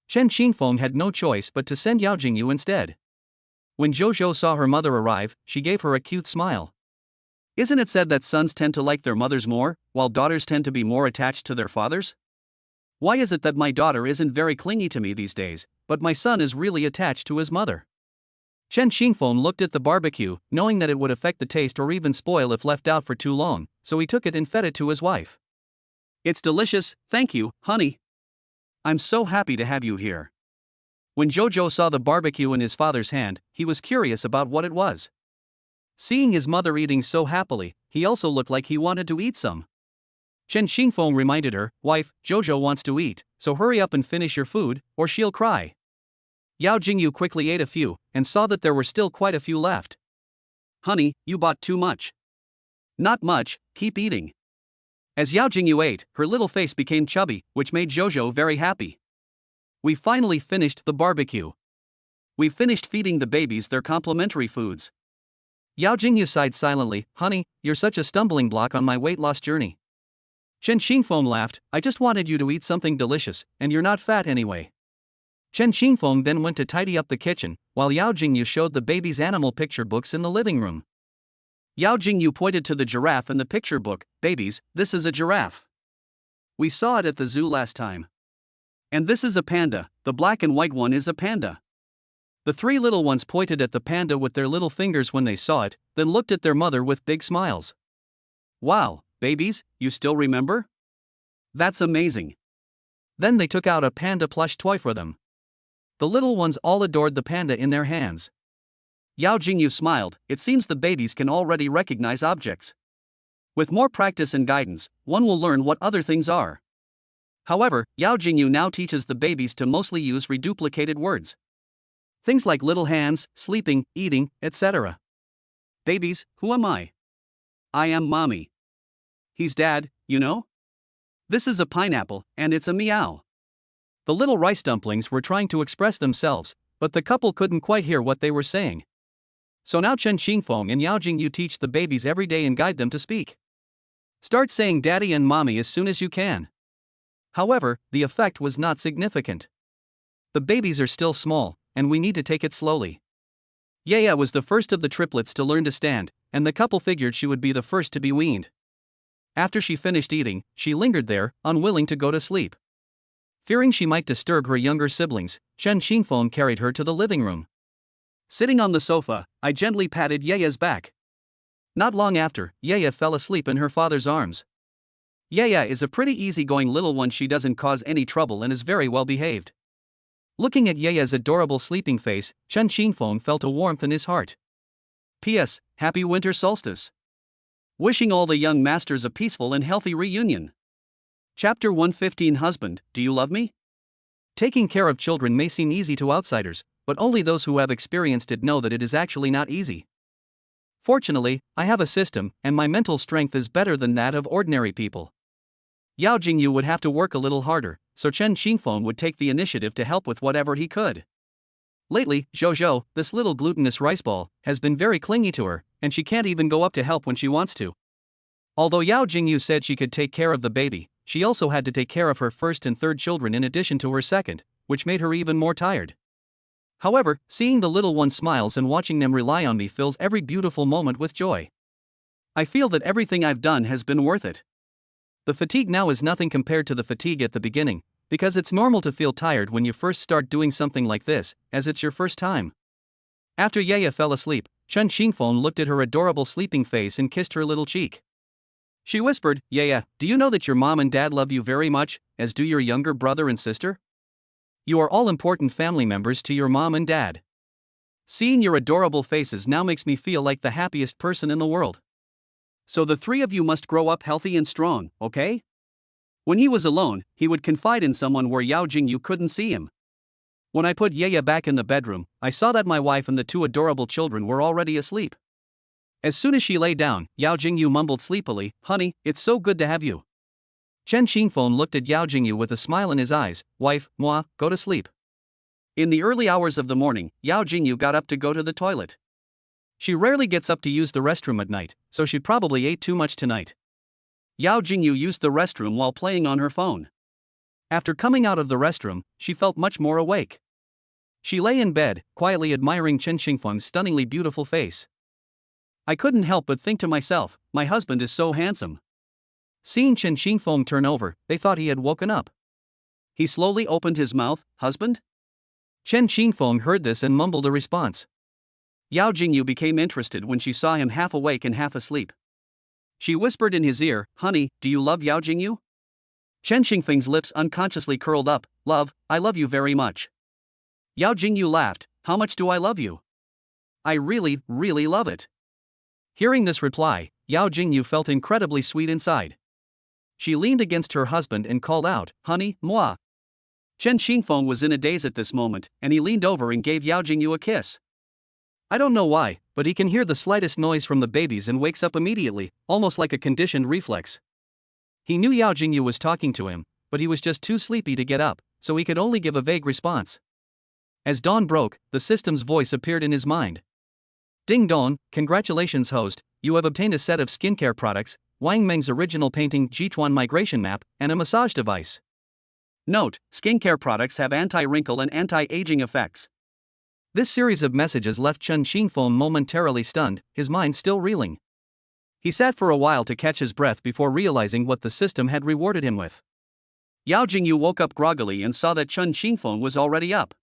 Chen Xingfeng had no choice but to send Yao Jingyu instead. When Jojo saw her mother arrive, she gave her a cute smile. Isn't it said that sons tend to like their mothers more, while daughters tend to be more attached to their fathers? Why is it that my daughter isn't very clingy to me these days, but my son is really attached to his mother? Chen Xingfeng looked at the barbecue, knowing that it would affect the taste or even spoil if left out for too long, so he took it and fed it to his wife. It's delicious, thank you, honey. I'm so happy to have you here. When Jojo saw the barbecue in his father's hand, he was curious about what it was. Seeing his mother eating so happily, he also looked like he wanted to eat some. Chen Xingfeng reminded her, wife, Jojo wants to eat, so hurry up and finish your food, or she'll cry. Yao Jingyu quickly ate a few, and saw that there were still quite a few left. Honey, you bought too much. Not much, keep eating. As Yao Jingyu ate, her little face became chubby, which made Jojo very happy. We finally finished the barbecue. We finished feeding the babies their complimentary foods. Yao Jingyu sighed silently, honey, you're such a stumbling block on my weight loss journey. Chen Xingfeng laughed, I just wanted you to eat something delicious, and you're not fat anyway. Chen Xingfeng then went to tidy up the kitchen, while Yao Jingyu showed the babies animal picture books in the living room. Yao Jingyu pointed to the giraffe in the picture book, babies, this is a giraffe. We saw it at the zoo last time. And this is a panda, the black and white one is a panda. The 3 little ones pointed at the panda with their little fingers when they saw it, then looked at their mother with big smiles. Wow, babies, you still remember? That's amazing. Then they took out a panda plush toy for them. The little ones all adored the panda in their hands. Yao Jingyu smiled. It seems the babies can already recognize objects. With more practice and guidance, one will learn what other things are. However, Yao Jingyu now teaches the babies to mostly use reduplicated words. Things like little hands, sleeping, eating, etc. Babies, who am I? I am mommy. He's dad, you know? This is a pineapple, and it's a meow. The little rice dumplings were trying to express themselves, but the couple couldn't quite hear what they were saying. So now Chen Xingfeng and Yao Jingyu teach the babies every day and guide them to speak. Start saying daddy and mommy as soon as you can. However, the effect was not significant. The babies are still small, and we need to take it slowly. Yaya was the first of the triplets to learn to stand, and the couple figured she would be the first to be weaned. After she finished eating, she lingered there, unwilling to go to sleep. Fearing she might disturb her younger siblings, Chen Xingfeng carried her to the living room. Sitting on the sofa, I gently patted Yaya's back. Not long after, Yaya fell asleep in her father's arms. Yaya is a pretty easygoing little one. She doesn't cause any trouble and is very well behaved. Looking at Yaya's adorable sleeping face, Chen Xingfeng felt a warmth in his heart. P.S. Happy Winter Solstice. Wishing all the young masters a peaceful and healthy reunion. Chapter 115. Husband, do you love me? Taking care of children may seem easy to outsiders, but only those who have experienced it know that it is actually not easy. Fortunately, I have a system, and my mental strength is better than that of ordinary people. Yao Jingyu would have to work a little harder, so Chen Xingfeng would take the initiative to help with whatever he could. Lately, Zhou, this little glutinous rice ball, has been very clingy to her, and she can't even go up to help when she wants to. Although Yao Jingyu said she could take care of the baby, she also had to take care of her first and third children in addition to her second, which made her even more tired. However, seeing the little one's smiles and watching them rely on me fills every beautiful moment with joy. I feel that everything I've done has been worth it. The fatigue now is nothing compared to the fatigue at the beginning, because it's normal to feel tired when you first start doing something like this, as it's your first time. After Yaya fell asleep, Chen Xingfeng looked at her adorable sleeping face and kissed her little cheek. She whispered, Yaya, do you know that your mom and dad love you very much, as do your younger brother and sister? You are all important family members to your mom and dad. Seeing your adorable faces now makes me feel like the happiest person in the world. So the three of you must grow up healthy and strong, okay? When he was alone, he would confide in someone where Yao Jingyu couldn't see him. When I put Yaya back in the bedroom, I saw that my wife and the two adorable children were already asleep. As soon as she lay down, Yao Jingyu mumbled sleepily, Honey, it's so good to have you. Chen Xingfeng looked at Yao Jingyu with a smile in his eyes. Wife, moi, go to sleep. In the early hours of the morning, Yao Jingyu got up to go to the toilet. She rarely gets up to use the restroom at night, so she probably ate too much tonight. Yao Jingyu used the restroom while playing on her phone. After coming out of the restroom, she felt much more awake. She lay in bed, quietly admiring Chen Xingfeng's stunningly beautiful face. I couldn't help but think to myself, my husband is so handsome. Seeing Chen Xingfeng turn over, they thought he had woken up. He slowly opened his mouth, Husband? Chen Xingfeng heard this and mumbled a response. Yao Jingyu became interested when she saw him half awake and half asleep. She whispered in his ear, Honey, do you love Yao Jingyu? Chen Xingfeng's lips unconsciously curled up, Love, I love you very much. Yao Jingyu laughed, How much do I love you? I really, really love it. Hearing this reply, Yao Jingyu felt incredibly sweet inside. She leaned against her husband and called out, Honey, moi. Chen Xingfeng was in a daze at this moment, and he leaned over and gave Yao Jingyu a kiss. I don't know why, but he can hear the slightest noise from the babies and wakes up immediately, almost like a conditioned reflex. He knew Yao Jingyu was talking to him, but he was just too sleepy to get up, so he could only give a vague response. As dawn broke, the system's voice appeared in his mind. Ding dong, congratulations host, you have obtained a set of skincare products, Wang Meng's original painting Jichuan migration map, and a massage device. Note, skincare products have anti-wrinkle and anti-aging effects. This series of messages left Chen Xingfeng momentarily stunned, his mind still reeling. He sat for a while to catch his breath before realizing what the system had rewarded him with. Yao Jingyu woke up groggily and saw that Chen Xingfeng was already up.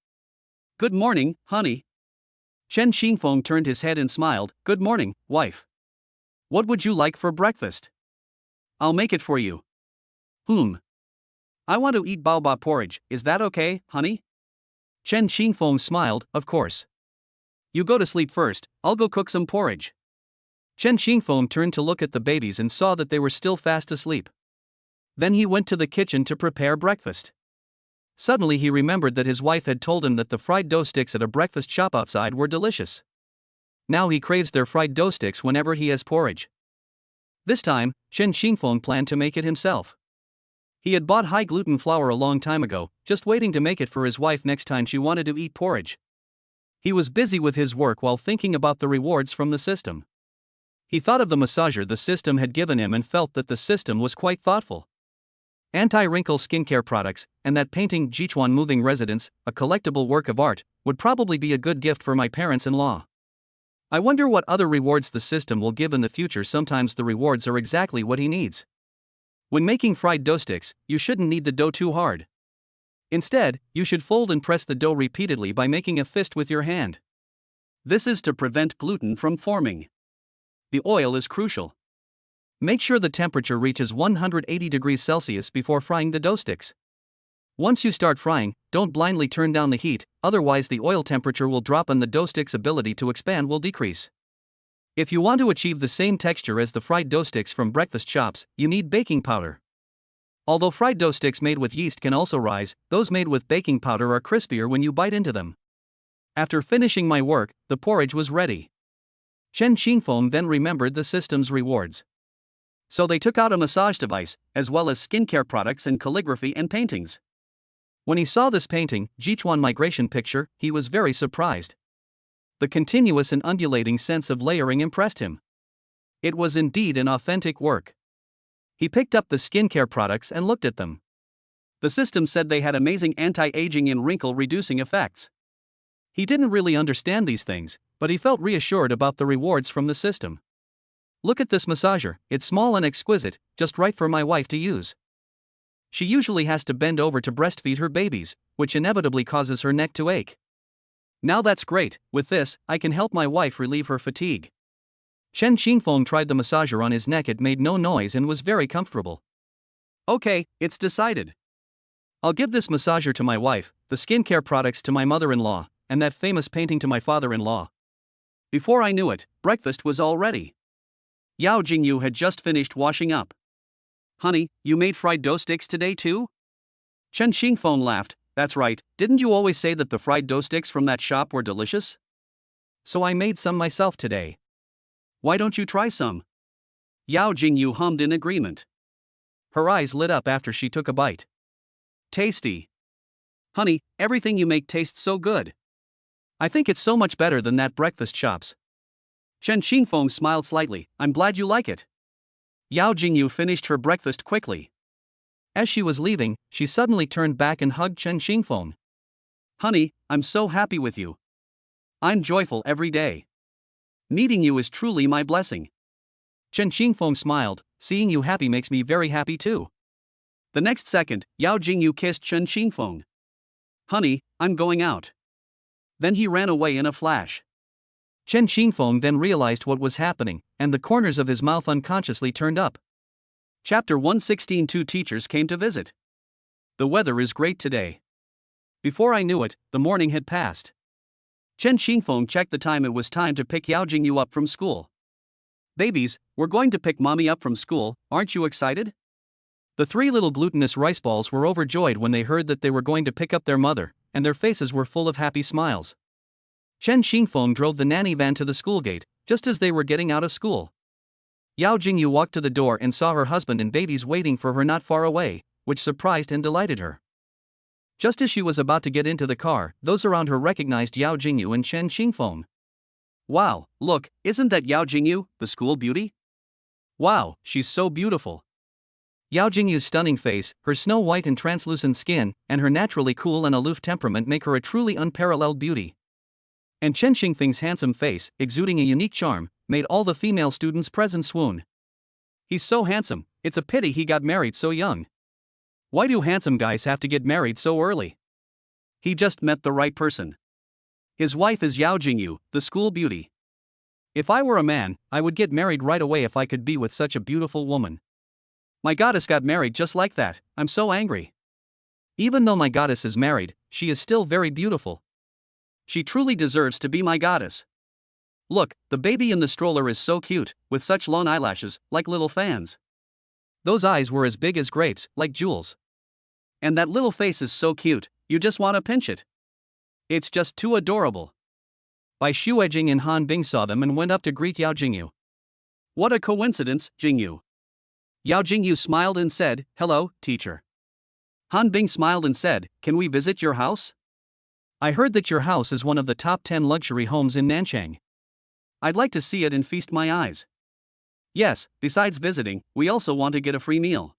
Good morning, honey. Chen Xingfeng turned his head and smiled, Good morning, wife. What would you like for breakfast? I'll make it for you. I want to eat baobab porridge, is that okay, honey? Chen Xingfeng smiled, Of course. You go to sleep first, I'll go cook some porridge. Chen Xingfeng turned to look at the babies and saw that they were still fast asleep. Then he went to the kitchen to prepare breakfast. Suddenly he remembered that his wife had told him that the fried dough sticks at a breakfast shop outside were delicious. Now he craves their fried dough sticks whenever he has porridge. This time, Chen Xingfeng planned to make it himself. He had bought high-gluten flour a long time ago, just waiting to make it for his wife next time she wanted to eat porridge. He was busy with his work while thinking about the rewards from the system. He thought of the massager the system had given him and felt that the system was quite thoughtful. Anti-wrinkle skincare products, and that painting Jichuan Moving Residence, a collectible work of art, would probably be a good gift for my parents-in-law. I wonder what other rewards the system will give in the future. Sometimes the rewards are exactly what he needs. When making fried dough sticks, you shouldn't knead the dough too hard. Instead, you should fold and press the dough repeatedly by making a fist with your hand. This is to prevent gluten from forming. The oil is crucial. Make sure the temperature reaches 180 degrees Celsius before frying the dough sticks. Once you start frying, don't blindly turn down the heat, otherwise the oil temperature will drop and the dough stick's ability to expand will decrease. If you want to achieve the same texture as the fried dough sticks from breakfast shops, you need baking powder. Although fried dough sticks made with yeast can also rise, those made with baking powder are crispier when you bite into them. After finishing my work, the porridge was ready. Chen Xingfeng then remembered the system's rewards. So they took out a massage device, as well as skincare products and calligraphy and paintings. When he saw this painting, Jichuan migration picture, he was very surprised. The continuous and undulating sense of layering impressed him. It was indeed an authentic work. He picked up the skincare products and looked at them. The system said they had amazing anti-aging and wrinkle-reducing effects. He didn't really understand these things, but he felt reassured about the rewards from the system. Look at this massager, it's small and exquisite, just right for my wife to use. She usually has to bend over to breastfeed her babies, which inevitably causes her neck to ache. Now that's great, with this, I can help my wife relieve her fatigue. Chen Xingfeng tried the massager on his neck. It made no noise and was very comfortable. Okay, it's decided. I'll give this massager to my wife, the skincare products to my mother-in-law, and that famous painting to my father-in-law. Before I knew it, breakfast was all ready. Yao Jingyu had just finished washing up. Honey, you made fried dough sticks today too? Chen Xingfeng laughed. That's right, didn't you always say that the fried dough sticks from that shop were delicious? So I made some myself today. Why don't you try some? Yao Jingyu hummed in agreement. Her eyes lit up after she took a bite. Tasty. Honey, everything you make tastes so good. I think it's so much better than that breakfast shop's. Chen Xingfeng smiled slightly. I'm glad you like it. Yao Jingyu finished her breakfast quickly. As she was leaving, she suddenly turned back and hugged Chen Xingfeng. Honey, I'm so happy with you. I'm joyful every day. Meeting you is truly my blessing. Chen Xingfeng smiled. Seeing you happy makes me very happy too. The next second, Yao Jingyu kissed Chen Xingfeng. Honey, I'm going out. Then he ran away in a flash. Chen Xingfeng then realized what was happening, and the corners of his mouth unconsciously turned up. Chapter 116. Two teachers came to visit. The weather is great today. Before I knew it, the morning had passed. Chen Xingfeng checked the time. It was time to pick Yao Jingyu up from school. Babies, we're going to pick mommy up from school, aren't you excited? The three little glutinous rice balls were overjoyed when they heard that they were going to pick up their mother, and their faces were full of happy smiles. Chen Xingfeng drove the nanny van to the school gate, just as they were getting out of school. Yao Jingyu walked to the door and saw her husband and babies waiting for her not far away, which surprised and delighted her. Just as she was about to get into the car, those around her recognized Yao Jingyu and Chen Xingfeng. Wow, look, isn't that Yao Jingyu, the school beauty? Wow, she's so beautiful. Yao Jingyu's stunning face, her snow-white and translucent skin, and her naturally cool and aloof temperament make her a truly unparalleled beauty. And Chen Xingfeng's handsome face, exuding a unique charm, made all the female students present swoon. He's so handsome, it's a pity he got married so young. Why do handsome guys have to get married so early? He just met the right person. His wife is Yao Jingyu, the school beauty. If I were a man, I would get married right away if I could be with such a beautiful woman. My goddess got married just like that. I'm so angry. Even though my goddess is married, she is still very beautiful. She truly deserves to be my goddess. Look, the baby in the stroller is so cute, with such long eyelashes, like little fans. Those eyes were as big as grapes, like jewels. And that little face is so cute, you just want to pinch it. It's just too adorable. Bai Shuijing and Han Bing saw them and went up to greet Yao Jingyu. What a coincidence, Jingyu. Yao Jingyu smiled and said, "Hello, teacher." Han Bing smiled and said, "Can we visit your house? I heard that your house is one of the top 10 luxury homes in Nanchang. I'd like to see it and feast my eyes. Yes, besides visiting, we also want to get a free meal."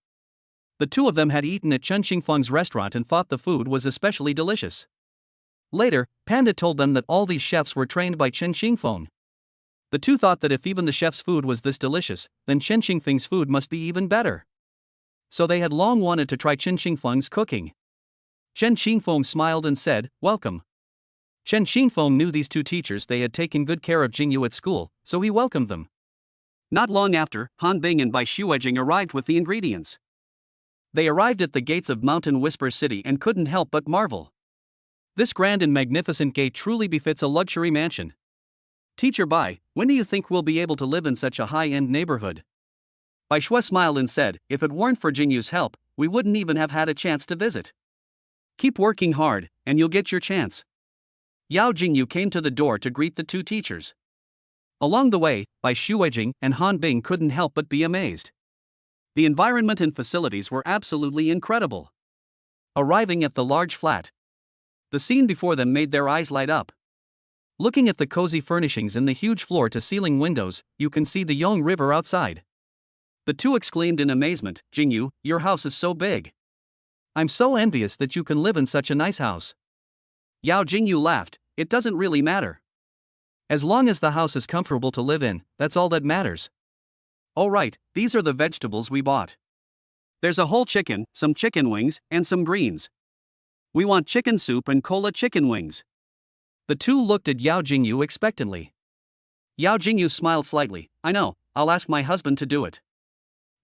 The two of them had eaten at Chen Xingfeng's restaurant and thought the food was especially delicious. Later, Panda told them that all these chefs were trained by Chen Xingfeng. The two thought that if even the chef's food was this delicious, then Chen Xingfeng's food must be even better. So they had long wanted to try Chen Xingfeng's cooking. Chen Xingfeng smiled and said, "Welcome." Chen Xingfeng knew these two teachers. They had taken good care of Jingyu at school, so he welcomed them. Not long after, Han Bing and Bai Shuijing arrived with the ingredients. They arrived at the gates of Mountain Whisper City and couldn't help but marvel. This grand and magnificent gate truly befits a luxury mansion. "Teacher Bai, when do you think we'll be able to live in such a high-end neighborhood?" Bai Shui smiled and said, "If it weren't for Jingyu's help, we wouldn't even have had a chance to visit. Keep working hard, and you'll get your chance." Yao Jingyu came to the door to greet the two teachers. Along the way, Bai Shuijing and Han Bing couldn't help but be amazed. The environment and facilities were absolutely incredible. Arriving at the large flat, the scene before them made their eyes light up. Looking at the cozy furnishings and the huge floor-to-ceiling windows, you can see the Yong River outside. The two exclaimed in amazement, "Jingyu, your house is so big. I'm so envious that you can live in such a nice house." Yao Jingyu laughed, "It doesn't really matter. As long as the house is comfortable to live in, that's all that matters." "All right, these are the vegetables we bought. There's a whole chicken, some chicken wings, and some greens. We want chicken soup and cola chicken wings." The two looked at Yao Jingyu expectantly. Yao Jingyu smiled slightly. "I know, I'll ask my husband to do it."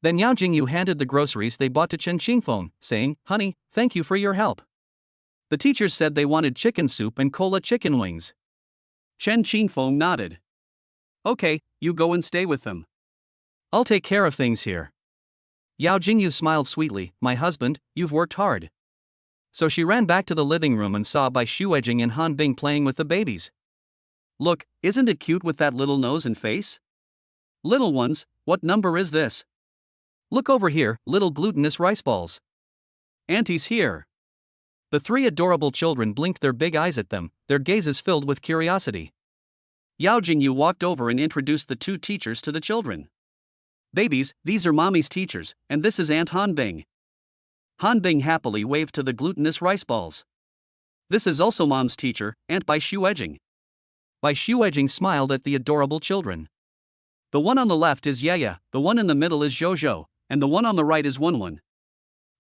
Then Yao Jingyu handed the groceries they bought to Chen Xingfeng, saying, "Honey, thank you for your help." The teachers said they wanted chicken soup and cola chicken wings. Chen Xingfeng nodded. "Okay, you go and stay with them. I'll take care of things here." Yao Jingyu smiled sweetly, "My husband, you've worked hard." So she ran back to the living room and saw Bai Shuijing and Han Bing playing with the babies. "Look, isn't it cute with that little nose and face? Little ones, what number is this? Look over here, little glutinous rice balls. Auntie's here." The three adorable children blinked their big eyes at them, their gazes filled with curiosity. Yao Jingyu walked over and introduced the two teachers to the children. "Babies, these are Mommy's teachers, and this is Aunt Han Bing." Han Bing happily waved to the glutinous rice balls. "This is also Mom's teacher, Aunt Bai Shuijing." Bai Shuijing smiled at the adorable children. "The one on the left is Yaya, the one in the middle is Zhozhou, and the one on the right is Wenwen."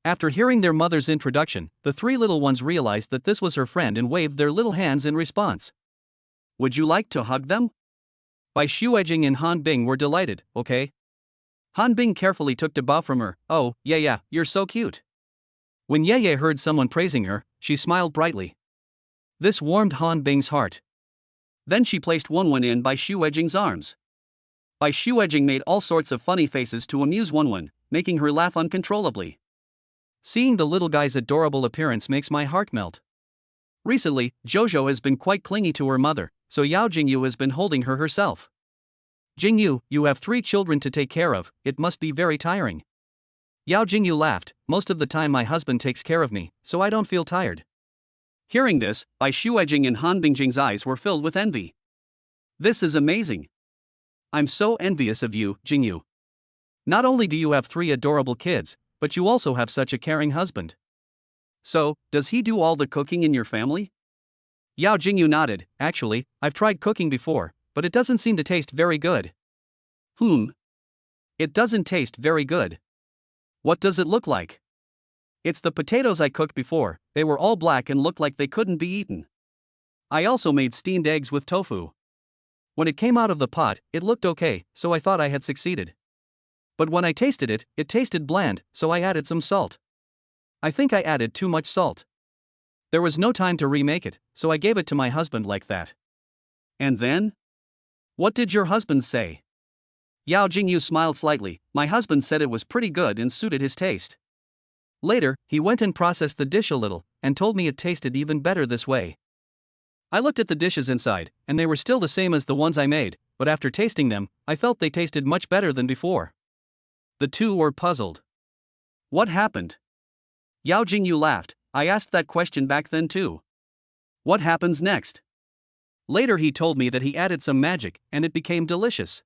After hearing their mother's introduction, the three little ones realized that this was her friend and waved their little hands in response. "Would you like to hug them?" Bai Shuijing and Han Bing were delighted. "Okay." Han Bing carefully took the bow from her. "Oh, Yaya, you're so cute." When Yeye heard someone praising her, she smiled brightly. This warmed Han Bing's heart. Then she placed Wenwen in Bai Shuijing's arms. Bai Shuijing made all sorts of funny faces to amuse Wenwen, making her laugh uncontrollably. Seeing the little guy's adorable appearance makes my heart melt. Recently, Zhozhou has been quite clingy to her mother, so Yao Jingyu has been holding her herself. "Jingyu, you have 3 children to take care of, it must be very tiring." Yao Jingyu laughed, "Most of the time my husband takes care of me, so I don't feel tired." Hearing this, Bai Shuijing and Han Bingjing's eyes were filled with envy. "This is amazing. I'm so envious of you, Jingyu. Not only do you have 3 adorable kids, but you also have such a caring husband. So, does he do all the cooking in your family?" Yao Jingyu nodded. "Actually, I've tried cooking before, but it doesn't seem to taste very good." It doesn't taste very good. What does it look like?" "It's the potatoes I cooked before, they were all black and looked like they couldn't be eaten. I also made steamed eggs with tofu. When it came out of the pot, it looked okay, so I thought I had succeeded. But when I tasted it, it tasted bland, so I added some salt. I think I added too much salt." There was no time to remake it, so I gave it to my husband like that. And then? What did your husband say? Yao Jingyu smiled slightly. My husband said it was pretty good and suited his taste. Later, he went and processed the dish a little, and told me it tasted even better this way. I looked at the dishes inside, and they were still the same as the ones I made, but after tasting them, I felt they tasted much better than before. The two were puzzled. What happened? Yao Jingyu laughed. I asked that question back then too. What happens next? Later he told me that he added some magic, and it became delicious.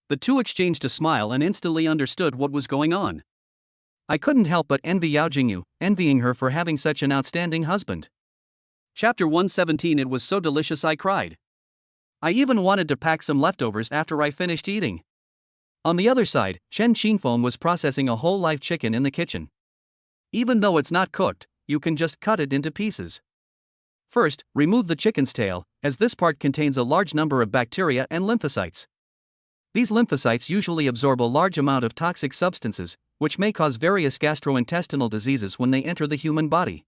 The two exchanged a smile and instantly understood what was going on. I couldn't help but envy Yao Jingyu, envying her for having such an outstanding husband. Chapter 117. It was so delicious I cried. I even wanted to pack some leftovers after I finished eating. On the other side, Chen Qingfeng was processing a whole live chicken in the kitchen. Even though it's not cooked, you can just cut it into pieces. First, remove the chicken's tail, as this part contains a large number of bacteria and lymphocytes. These lymphocytes usually absorb a large amount of toxic substances, which may cause various gastrointestinal diseases when they enter the human body.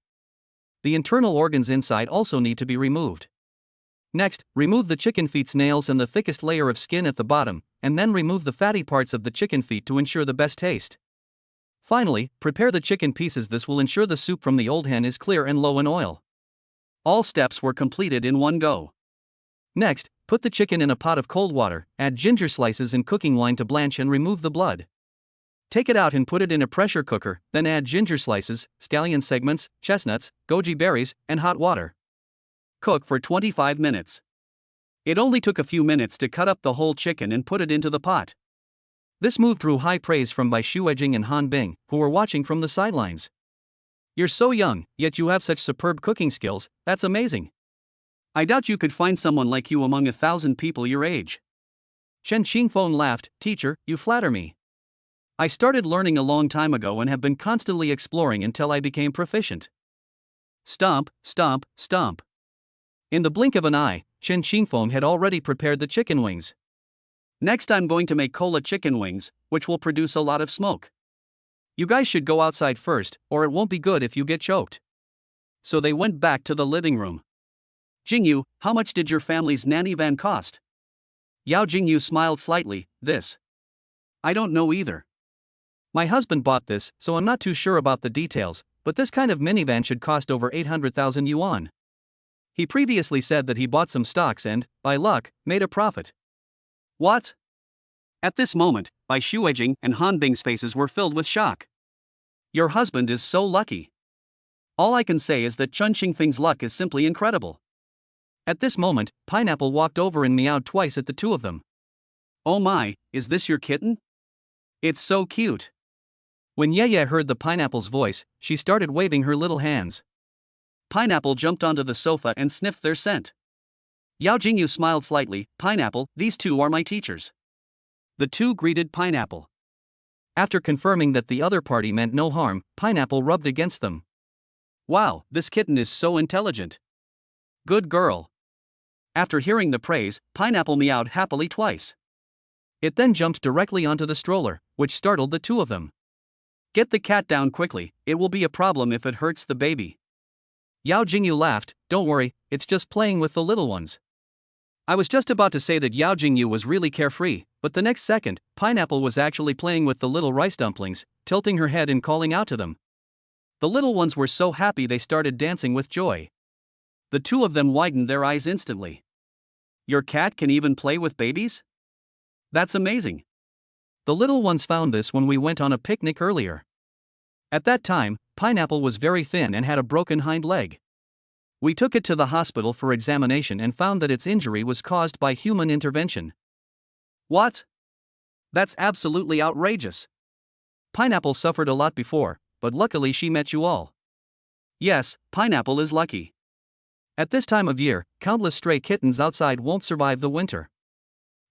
The internal organs inside also need to be removed. Next, remove the chicken feet's nails and the thickest layer of skin at the bottom, and then remove the fatty parts of the chicken feet to ensure the best taste. Finally, prepare the chicken pieces. This will ensure the soup from the old hen is clear and low in oil. All steps were completed in one go. Next, put the chicken in a pot of cold water, add ginger slices and cooking wine to blanch and remove the blood. Take it out and put it in a pressure cooker, then add ginger slices, scallion segments, chestnuts, goji berries, and hot water. Cook for 25 minutes. It only took a few minutes to cut up the whole chicken and put it into the pot. This move drew high praise from Bai Shuijing and Han Bing, who were watching from the sidelines. You're so young, yet you have such superb cooking skills, that's amazing. I doubt you could find someone like you among 1,000 people your age. Chen Qingfeng laughed. Teacher, you flatter me. I started learning a long time ago and have been constantly exploring until I became proficient. Stomp, stomp, stomp. In the blink of an eye, Chen Qingfeng had already prepared the chicken wings. Next I'm going to make cola chicken wings, which will produce a lot of smoke. You guys should go outside first, or it won't be good if you get choked. So they went back to the living room. Jingyu, how much did your family's nanny van cost? Yao Jingyu smiled slightly. This. I don't know either. My husband bought this, so I'm not too sure about the details, but this kind of minivan should cost over 800,000 yuan. He previously said that he bought some stocks and, by luck, made a profit. What? At this moment, Bai Shuijing and Han Bing's faces were filled with shock. Your husband is so lucky. All I can say is that Chen Qingfeng's luck is simply incredible. At this moment, Pineapple walked over and meowed twice at the two of them. Oh my, is this your kitten? It's so cute. When Yeye heard the Pineapple's voice, she started waving her little hands. Pineapple jumped onto the sofa and sniffed their scent. Yao Jingyu smiled slightly. Pineapple, these two are my teachers. The two greeted Pineapple. After confirming that the other party meant no harm, Pineapple rubbed against them. Wow, this kitten is so intelligent. Good girl. After hearing the praise, Pineapple meowed happily twice. It then jumped directly onto the stroller, which startled the two of them. Get the cat down quickly, it will be a problem if it hurts the baby. Yao Jingyu laughed. Don't worry, it's just playing with the little ones. I was just about to say that Yao Jingyu was really carefree, but the next second, Pineapple was actually playing with the little rice dumplings, tilting her head and calling out to them. The little ones were so happy they started dancing with joy. The two of them widened their eyes instantly. Your cat can even play with babies? That's amazing. The little ones found this when we went on a picnic earlier. At that time, Pineapple was very thin and had a broken hind leg. We took it to the hospital for examination and found that its injury was caused by human intervention. What? That's absolutely outrageous. Pineapple suffered a lot before, but luckily she met you all. Yes, Pineapple is lucky. At this time of year, countless stray kittens outside won't survive the winter.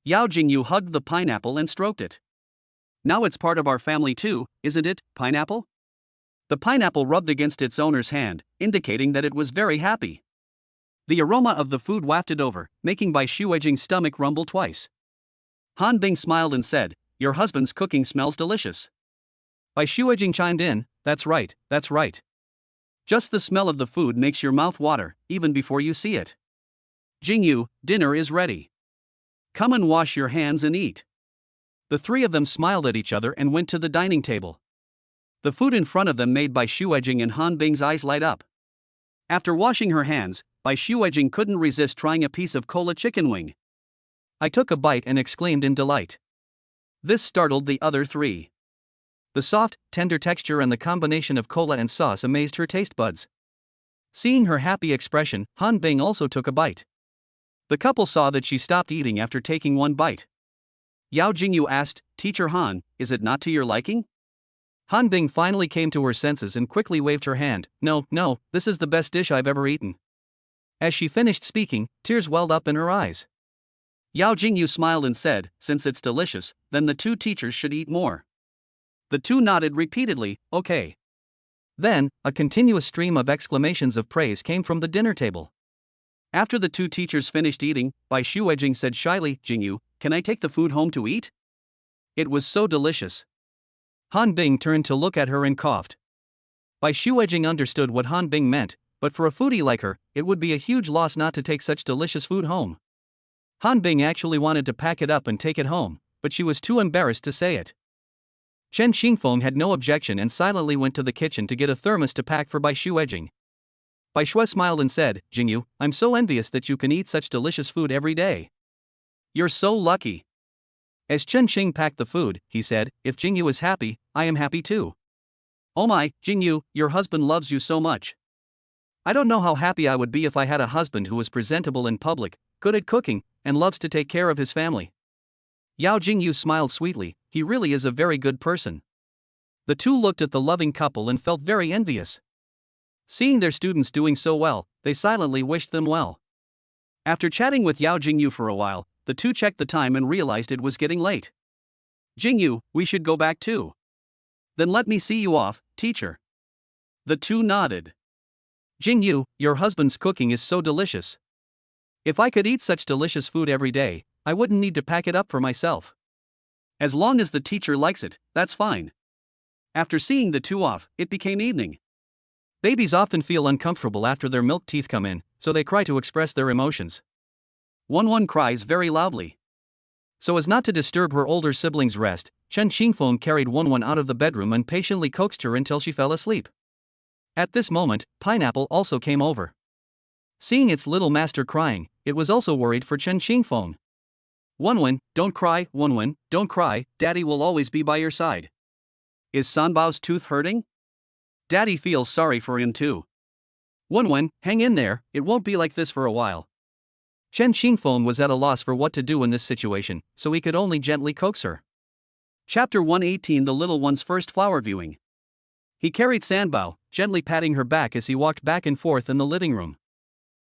Yao Jingyu hugged the pineapple and stroked it. Now it's part of our family too, isn't it, Pineapple? The pineapple rubbed against its owner's hand, indicating that it was very happy. The aroma of the food wafted over, making Bai Shuijing's stomach rumble twice. Han Bing smiled and said, "Your husband's cooking smells delicious." Bai Shuijing chimed in, That's right, that's right. Just the smell of the food makes your mouth water, even before you see it. Jingyu, dinner is ready. Come and wash your hands and eat. The three of them smiled at each other and went to the dining table. The food in front of them made Bai Shuejing and Han Bing's eyes light up. After washing her hands, Bai Shuejing couldn't resist trying a piece of cola chicken wing. I took a bite and exclaimed in delight. This startled the other three. The soft, tender texture and the combination of cola and sauce amazed her taste buds. Seeing her happy expression, Han Bing also took a bite. The couple saw that she stopped eating after taking one bite. Yao Jingyu asked, Teacher Han, is it not to your liking? Han Bing finally came to her senses and quickly waved her hand. No, this is the best dish I've ever eaten. As she finished speaking, tears welled up in her eyes. Yao Jingyu smiled and said, since it's delicious, then the two teachers should eat more. The two nodded repeatedly, okay. Then, a continuous stream of exclamations of praise came from the dinner table. After the two teachers finished eating, Bai Shuejing said shyly, Jingyu, can I take the food home to eat? It was so delicious. Han Bing turned to look at her and coughed. Bai Shuejing understood what Han Bing meant, but for a foodie like her, it would be a huge loss not to take such delicious food home. Han Bing actually wanted to pack it up and take it home, but she was too embarrassed to say it. Chen Xingfeng had no objection and silently went to the kitchen to get a thermos to pack for Bai Shuejing. Bai Shui smiled and said, Jingyu, I'm so envious that you can eat such delicious food every day. You're so lucky. As Chen Xing packed the food, he said, if Jingyu is happy, I am happy too. Oh my, Jingyu, your husband loves you so much. I don't know how happy I would be if I had a husband who was presentable in public, good at cooking, and loves to take care of his family. Yao Jingyu smiled sweetly, he really is a very good person. The two looked at the loving couple and felt very envious. Seeing their students doing so well, they silently wished them well. After chatting with Yao Jingyu for a while, the two checked the time and realized it was getting late. Jingyu, we should go back too. Then let me see you off, teacher. The two nodded. Jingyu, your husband's cooking is so delicious. If I could eat such delicious food every day, I wouldn't need to pack it up for myself. As long as the teacher likes it, that's fine. After seeing the two off, it became evening. Babies often feel uncomfortable after their milk teeth come in, so they cry to express their emotions. One cries very loudly. So as not to disturb her older siblings' rest, Chen Xingfeng carried One out of the bedroom and patiently coaxed her until she fell asleep. At this moment, Pineapple also came over. Seeing its little master crying, it was also worried for Chen Xingfeng. One, don't cry, One, don't cry, Daddy will always be by your side. Is Sanbao's tooth hurting? Daddy feels sorry for him too. One, hang in there, it won't be like this for a while. Chen Xingfeng was at a loss for what to do in this situation, so he could only gently coax her. Chapter 118 The Little One's First Flower Viewing. He carried Sanbao, gently patting her back as he walked back and forth in the living room.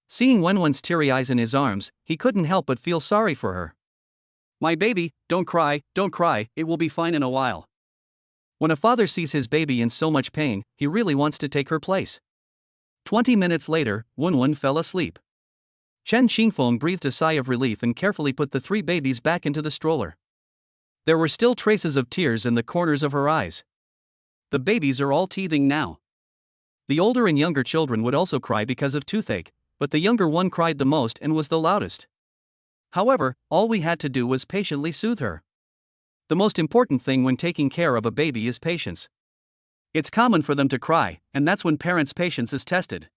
Seeing Wenwen's teary eyes in his arms, he couldn't help but feel sorry for her. My baby, don't cry, it will be fine in a while. When a father sees his baby in so much pain, he really wants to take her place. 20 minutes later, Wenwen fell asleep. Chen Xingfeng breathed a sigh of relief and carefully put the three babies back into the stroller. There were still traces of tears in the corners of her eyes. The babies are all teething now. The older and younger children would also cry because of toothache, but the younger one cried the most and was the loudest. However, all we had to do was patiently soothe her. The most important thing when taking care of a baby is patience. It's common for them to cry, and that's when parents' patience is tested.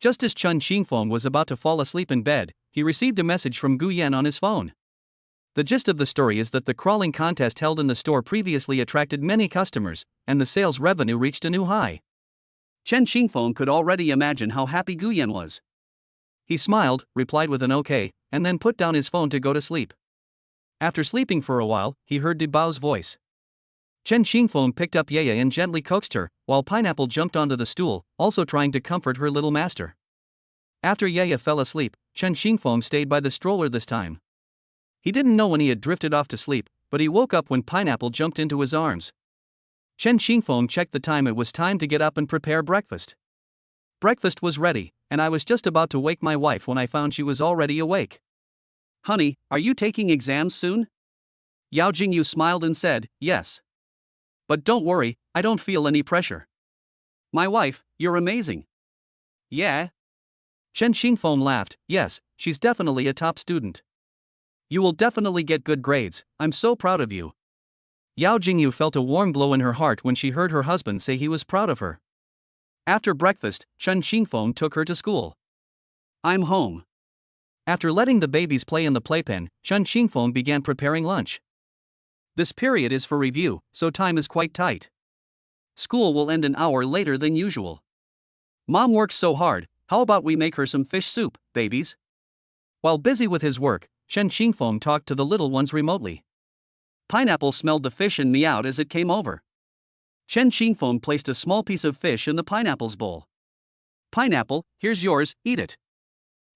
Just as Chen Xingfeng was about to fall asleep in bed, he received a message from Gu Yan on his phone. The gist of the story is that the crawling contest held in the store previously attracted many customers, and the sales revenue reached a new high. Chen Xingfeng could already imagine how happy Gu Yan was. He smiled, replied with an okay, and then put down his phone to go to sleep. After sleeping for a while, he heard Di Bao's voice. Chen Xingfeng picked up Yaya and gently coaxed her, while Pineapple jumped onto the stool, also trying to comfort her little master. After Yaya fell asleep, Chen Xingfeng stayed by the stroller this time. He didn't know when he had drifted off to sleep, but he woke up when Pineapple jumped into his arms. Chen Xingfeng checked the time. It was time to get up and prepare breakfast. Breakfast was ready, and I was just about to wake my wife when I found she was already awake. Honey, are you taking exams soon? Yao Jingyu smiled and said, yes. But don't worry, I don't feel any pressure. My wife, you're amazing. Yeah? Chen Xingfeng laughed. Yes, she's definitely a top student. You will definitely get good grades, I'm so proud of you. Yao Jingyu felt a warm glow in her heart when she heard her husband say he was proud of her. After breakfast, Chen Xingfeng took her to school. I'm home. After letting the babies play in the playpen, Chen Xingfeng began preparing lunch. This period is for review, so time is quite tight. School will end an hour later than usual. Mom works so hard, how about we make her some fish soup, babies? While busy with his work, Chen Xingfeng talked to the little ones remotely. Pineapple smelled the fish and meowed as it came over. Chen Xingfeng placed a small piece of fish in the pineapple's bowl. Pineapple, here's yours, eat it.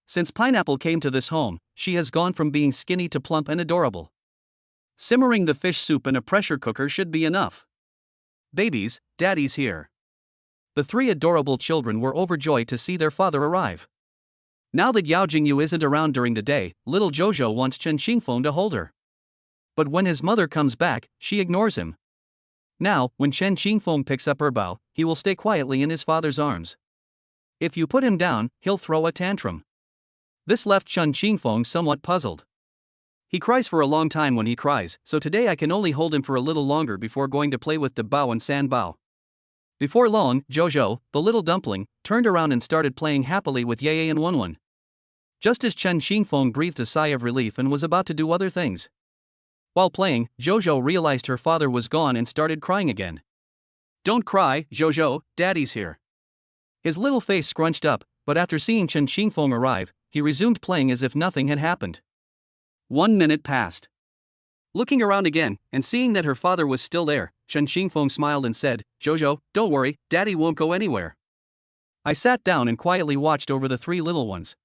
Since Pineapple came to this home, she has gone from being skinny to plump and adorable. Simmering the fish soup in a pressure cooker should be enough. Babies, Daddy's here. The three adorable children were overjoyed to see their father arrive. Now that Yao Jingyu isn't around during the day, little Jojo wants Chen Xingfeng to hold her. But when his mother comes back, she ignores him. Now, when Chen Xingfeng picks up her bow, he will stay quietly in his father's arms. If you put him down, he'll throw a tantrum. This left Chen Xingfeng somewhat puzzled. He cries for a long time when he cries, so today I can only hold him for a little longer before going to play with the Bao and San Bao. Before long, Jojo, the little dumpling, turned around and started playing happily with Yeye and Wenwen. Just as Chen Xingfeng breathed a sigh of relief and was about to do other things. While playing, Jojo realized her father was gone and started crying again. Don't cry, Jojo, Daddy's here. His little face scrunched up, but after seeing Chen Xingfeng arrive, he resumed playing as if nothing had happened. 1 minute passed. Looking around again, and seeing that her father was still there, Chen Xingfeng smiled and said, Jojo, don't worry, Daddy won't go anywhere. I sat down and quietly watched over the three little ones.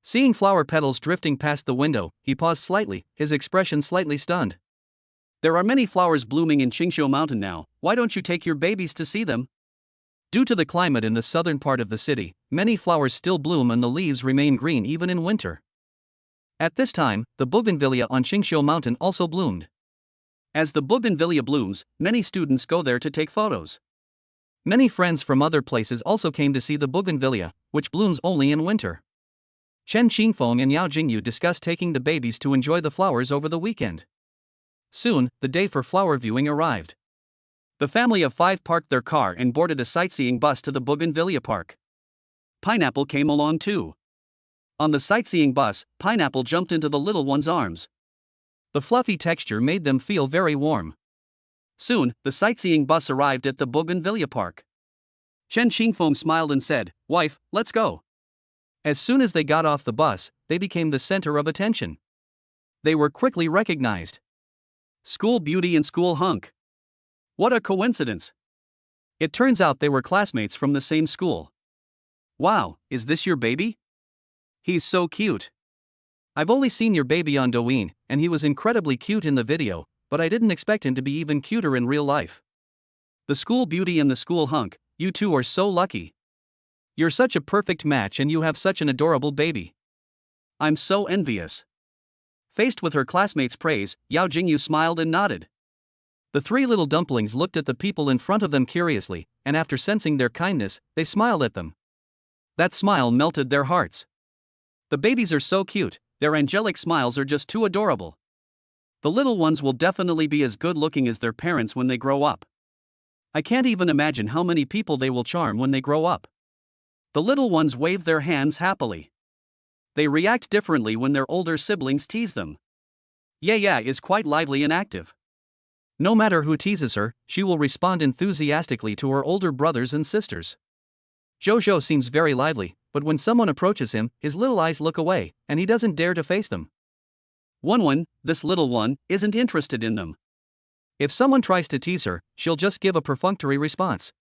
Seeing flower petals drifting past the window, he paused slightly, his expression slightly stunned. There are many flowers blooming in Qingxiu Mountain now, why don't you take your babies to see them? Due to the climate in the southern part of the city, many flowers still bloom and the leaves remain green even in winter. At this time, the bougainvillea on Qingxiu Mountain also bloomed. As the bougainvillea blooms, many students go there to take photos. Many friends from other places also came to see the bougainvillea, which blooms only in winter. Chen Xingfeng and Yao Jingyu discussed taking the babies to enjoy the flowers over the weekend. Soon, the day for flower viewing arrived. The family of 5 parked their car and boarded a sightseeing bus to the bougainvillea park. Pineapple came along too. On the sightseeing bus, Pineapple jumped into the little one's arms. The fluffy texture made them feel very warm. Soon, the sightseeing bus arrived at the bougainvillea park. Chen Xingfeng smiled and said, Wife, let's go. As soon as they got off the bus, they became the center of attention. They were quickly recognized. School beauty and school hunk. What a coincidence. It turns out they were classmates from the same school. Wow, is this your baby? He's so cute. I've only seen your baby on Douyin, and he was incredibly cute in the video, but I didn't expect him to be even cuter in real life. The school beauty and the school hunk, you two are so lucky. You're such a perfect match and you have such an adorable baby. I'm so envious. Faced with her classmates' praise, Yao Jingyu smiled and nodded. The three little dumplings looked at the people in front of them curiously, and after sensing their kindness, they smiled at them. That smile melted their hearts. The babies are so cute, their angelic smiles are just too adorable. The little ones will definitely be as good looking as their parents when they grow up. I can't even imagine how many people they will charm when they grow up. The little ones wave their hands happily. They react differently when their older siblings tease them. Yaya is quite lively and active. No matter who teases her, she will respond enthusiastically to her older brothers and sisters. Jojo seems very lively, but when someone approaches him, his little eyes look away, and he doesn't dare to face them. Wenwen, this little one, isn't interested in them. If someone tries to tease her, she'll just give a perfunctory response.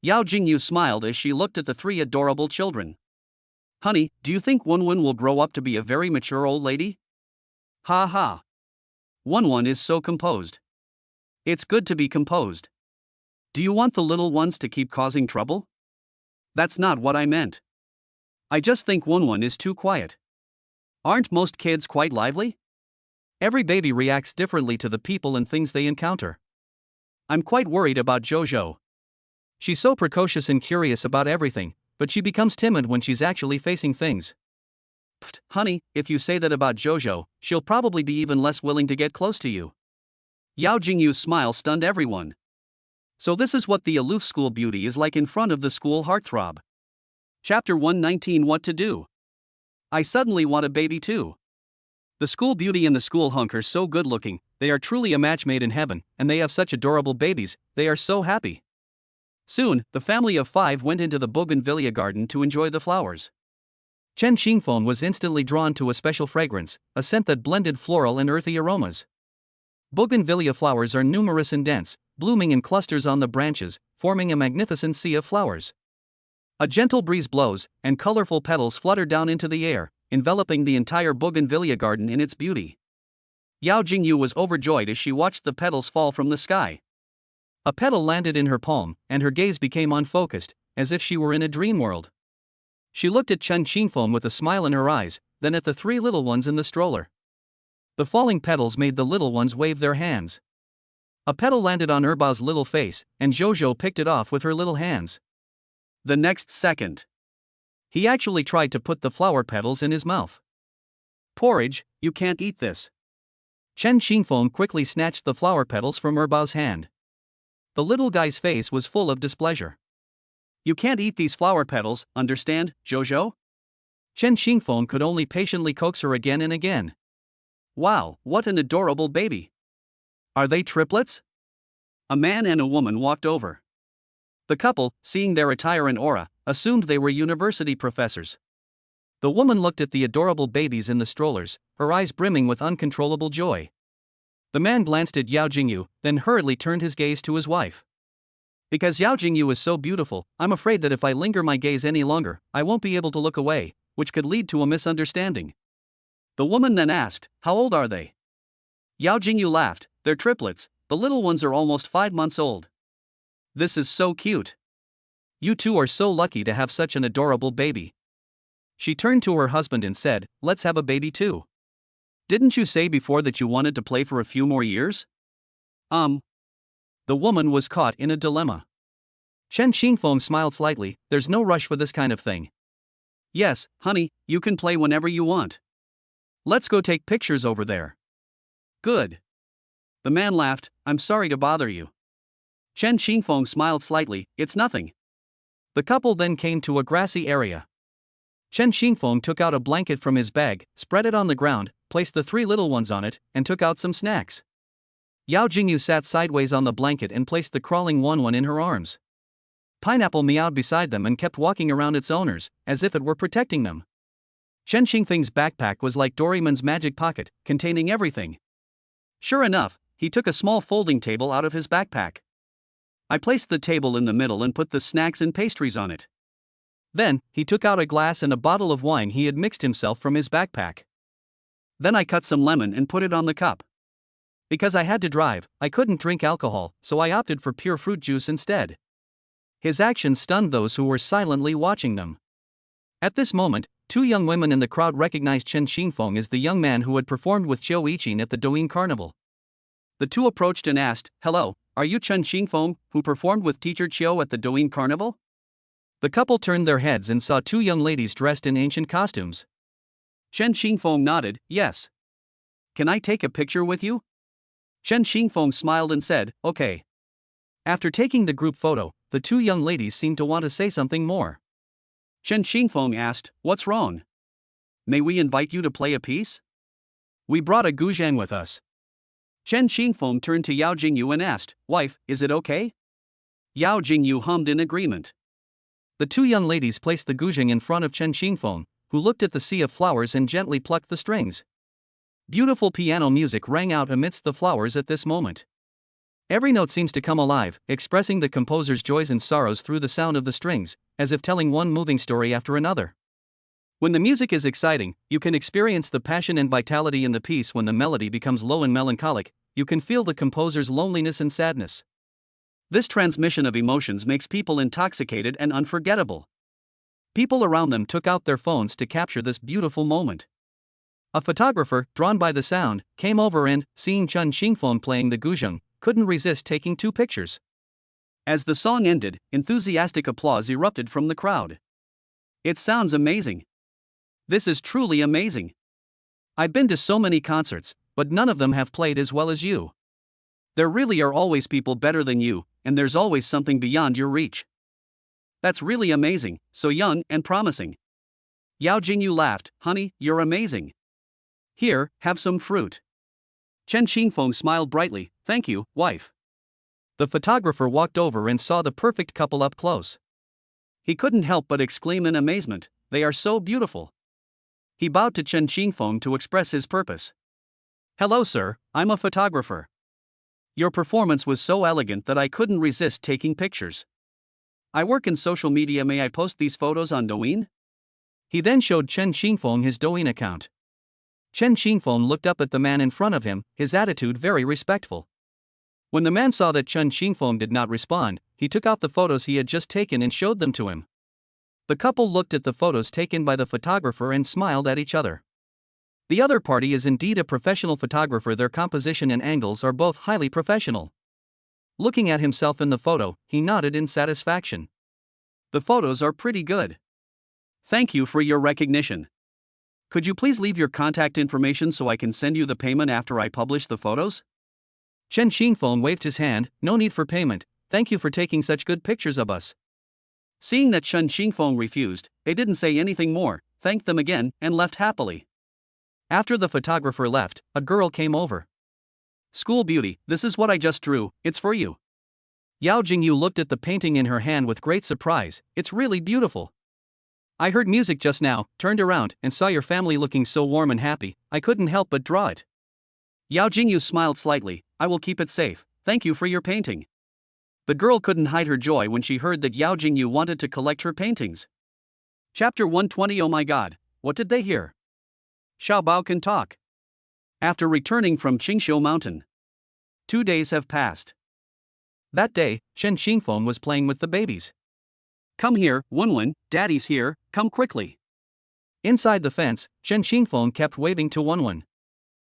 Yao Jingyu smiled as she looked at the three adorable children. Honey, do you think Wenwen will grow up to be a very mature old lady? Ha ha. Wenwen is so composed. It's good to be composed. Do you want the little ones to keep causing trouble? That's not what I meant. I just think Wenwen is too quiet. Aren't most kids quite lively? Every baby reacts differently to the people and things they encounter. I'm quite worried about Jojo. She's so precocious and curious about everything, but she becomes timid when she's actually facing things. Pfft, honey, if you say that about Jojo, she'll probably be even less willing to get close to you. Yao Jingyu's smile stunned everyone. So this is what the aloof school beauty is like in front of the school heartthrob. Chapter 119 What to Do. I suddenly want a baby too. The school beauty and the school hunk are so good looking, they are truly a match made in heaven, and they have such adorable babies, they are so happy. Soon, the family of 5 went into the bougainvillea garden to enjoy the flowers. Chen Xingfeng was instantly drawn to a special fragrance, a scent that blended floral and earthy aromas. Bougainvillea flowers are numerous and dense, blooming in clusters on the branches, forming a magnificent sea of flowers. A gentle breeze blows, and colorful petals flutter down into the air, enveloping the entire bougainvillea garden in its beauty. Yao Jingyu was overjoyed as she watched the petals fall from the sky. A petal landed in her palm, and her gaze became unfocused, as if she were in a dream world. She looked at Chen Xingfeng with a smile in her eyes, then at the 3 little ones in the stroller. The falling petals made the little ones wave their hands. A petal landed on Erbao's little face, and Jojo picked it off with her little hands. The next second, he actually tried to put the flower petals in his mouth. Porridge, you can't eat this. Chen Xingfeng quickly snatched the flower petals from Erbao's hand. The little guy's face was full of displeasure. You can't eat these flower petals, understand, Jojo? Chen Xingfeng could only patiently coax her again and again. Wow, what an adorable baby. Are they triplets? A man and a woman walked over. The couple, seeing their attire and aura, assumed they were university professors. The woman looked at the adorable babies in the strollers, her eyes brimming with uncontrollable joy. The man glanced at Yao Jingyu, then hurriedly turned his gaze to his wife. Because Yao Jingyu is so beautiful, I'm afraid that if I linger my gaze any longer, I won't be able to look away, which could lead to a misunderstanding. The woman then asked, how old are they? Yao Jingyu laughed, they're triplets, the little ones are almost 5 months old. This is so cute. You two are so lucky to have such an adorable baby. She turned to her husband and said, let's have a baby too. Didn't you say before that you wanted to play for a few more years? The woman was caught in a dilemma. Chen Xingfeng smiled slightly, there's no rush for this kind of thing. Yes, honey, you can play whenever you want. Let's go take pictures over there. Good. The man laughed, I'm sorry to bother you. Chen Xingfeng smiled slightly, it's nothing. The couple then came to a grassy area. Chen Xingfeng took out a blanket from his bag, spread it on the ground, placed the 3 little ones on it, and took out some snacks. Yao Jingyu sat sideways on the blanket and placed the crawling one in her arms. Pineapple meowed beside them and kept walking around its owners, as if it were protecting them. Chen Xingfeng's backpack was like Doraemon's magic pocket, containing everything. Sure enough, he took a small folding table out of his backpack. I placed the table in the middle and put the snacks and pastries on it. Then, he took out a glass and a bottle of wine he had mixed himself from his backpack. Then I cut some lemon and put it on the cup. Because I had to drive, I couldn't drink alcohol, so I opted for pure fruit juice instead. His actions stunned those who were silently watching them. At this moment, 2 young women in the crowd recognized Chen Xingfeng as the young man who had performed with Qiu Yichin at the Douyin Carnival. The 2 approached and asked, hello, are you Chen Xingfeng, who performed with teacher Qiu at the Douyin Carnival? The couple turned their heads and saw 2 young ladies dressed in ancient costumes. Chen Xingfeng nodded, yes. Can I take a picture with you? Chen Xingfeng smiled and said, okay. After taking the group photo, the 2 young ladies seemed to want to say something more. Chen Xingfeng asked, what's wrong? May we invite you to play a piece? We brought a guzheng with us. Chen Xingfeng turned to Yao Jingyu and asked, wife, is it okay? Yao Jingyu hummed in agreement. The 2 young ladies placed the guzheng in front of Chen Xingfeng, who looked at the sea of flowers and gently plucked the strings. Beautiful piano music rang out amidst the flowers at this moment. Every note seems to come alive, expressing the composer's joys and sorrows through the sound of the strings, as if telling one moving story after another. When the music is exciting, you can experience the passion and vitality in the piece. When the melody becomes low and melancholic, you can feel the composer's loneliness and sadness. This transmission of emotions makes people intoxicated and unforgettable. People around them took out their phones to capture this beautiful moment. A photographer, drawn by the sound, came over and, seeing Chen Xingfeng playing the guzheng, couldn't resist taking 2 pictures. As the song ended, enthusiastic applause erupted from the crowd. It sounds amazing. This is truly amazing. I've been to so many concerts, but none of them have played as well as you. There really are always people better than you, and there's always something beyond your reach. That's really amazing, so young and promising. Yao Jingyu laughed, honey, you're amazing. Here, have some fruit. Chen Qingfeng smiled brightly, thank you, wife. The photographer walked over and saw the perfect couple up close. He couldn't help but exclaim in amazement, they are so beautiful. He bowed to Chen Qingfeng to express his purpose. Hello sir, I'm a photographer. Your performance was so elegant that I couldn't resist taking pictures. I work in social media, may I post these photos on Douyin? He then showed Chen Qingfeng his Douyin account. Chen Qingfeng looked up at the man in front of him, his attitude very respectful. When the man saw that Chen Qingfeng did not respond, he took out the photos he had just taken and showed them to him. The couple looked at the photos taken by the photographer and smiled at each other. The other party is indeed a professional photographer, their composition and angles are both highly professional. Looking at himself in the photo, he nodded in satisfaction. The photos are pretty good. Thank you for your recognition. Could you please leave your contact information so I can send you the payment after I publish the photos? Chen Qingfeng waved his hand, no need for payment, thank you for taking such good pictures of us. Seeing that Chen Qingfeng refused, they didn't say anything more, thanked them again, and left happily. After the photographer left, a girl came over. School beauty, this is what I just drew, it's for you. Yao Jingyu looked at the painting in her hand with great surprise, it's really beautiful. I heard music just now, turned around, and saw your family looking so warm and happy, I couldn't help but draw it. Yao Jingyu smiled slightly, I will keep it safe, thank you for your painting. The girl couldn't hide her joy when she heard that Yao Jingyu wanted to collect her paintings. Chapter 120. Oh my god, what did they hear? Xiao Bao can talk. After returning from Qingxiu Mountain. 2 days have passed. That day, Chen Qingfeng was playing with the babies. Come here, Wenwen, daddy's here, come quickly. Inside the fence, Chen Qingfeng kept waving to Wenwen.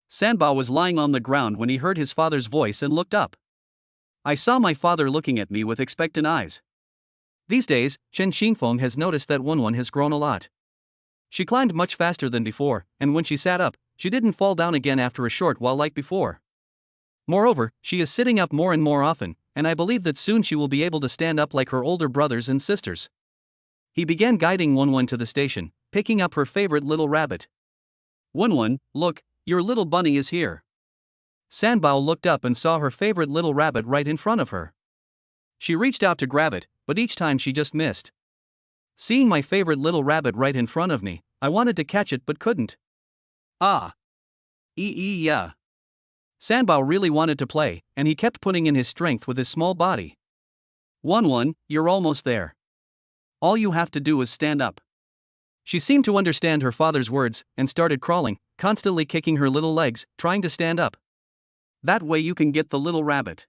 Sanbao was lying on the ground when he heard his father's voice and looked up. I saw my father looking at me with expectant eyes. These days, Chen Qingfeng has noticed that Wenwen has grown a lot. She climbed much faster than before, and when she sat up, she didn't fall down again after a short while like before. Moreover, she is sitting up more and more often, and I believe that soon she will be able to stand up like her older brothers and sisters. He began guiding Wenwen to the station, picking up her favorite little rabbit. Wenwen, look, your little bunny is here. Sanbao looked up and saw her favorite little rabbit right in front of her. She reached out to grab it, but each time she just missed. Seeing my favorite little rabbit right in front of me, I wanted to catch it but couldn't. Ah. Yeah. Sanbao really wanted to play, and he kept putting in his strength with his small body. Wenwen, you're almost there. All you have to do is stand up. She seemed to understand her father's words, and started crawling, constantly kicking her little legs, trying to stand up. That way you can get the little rabbit.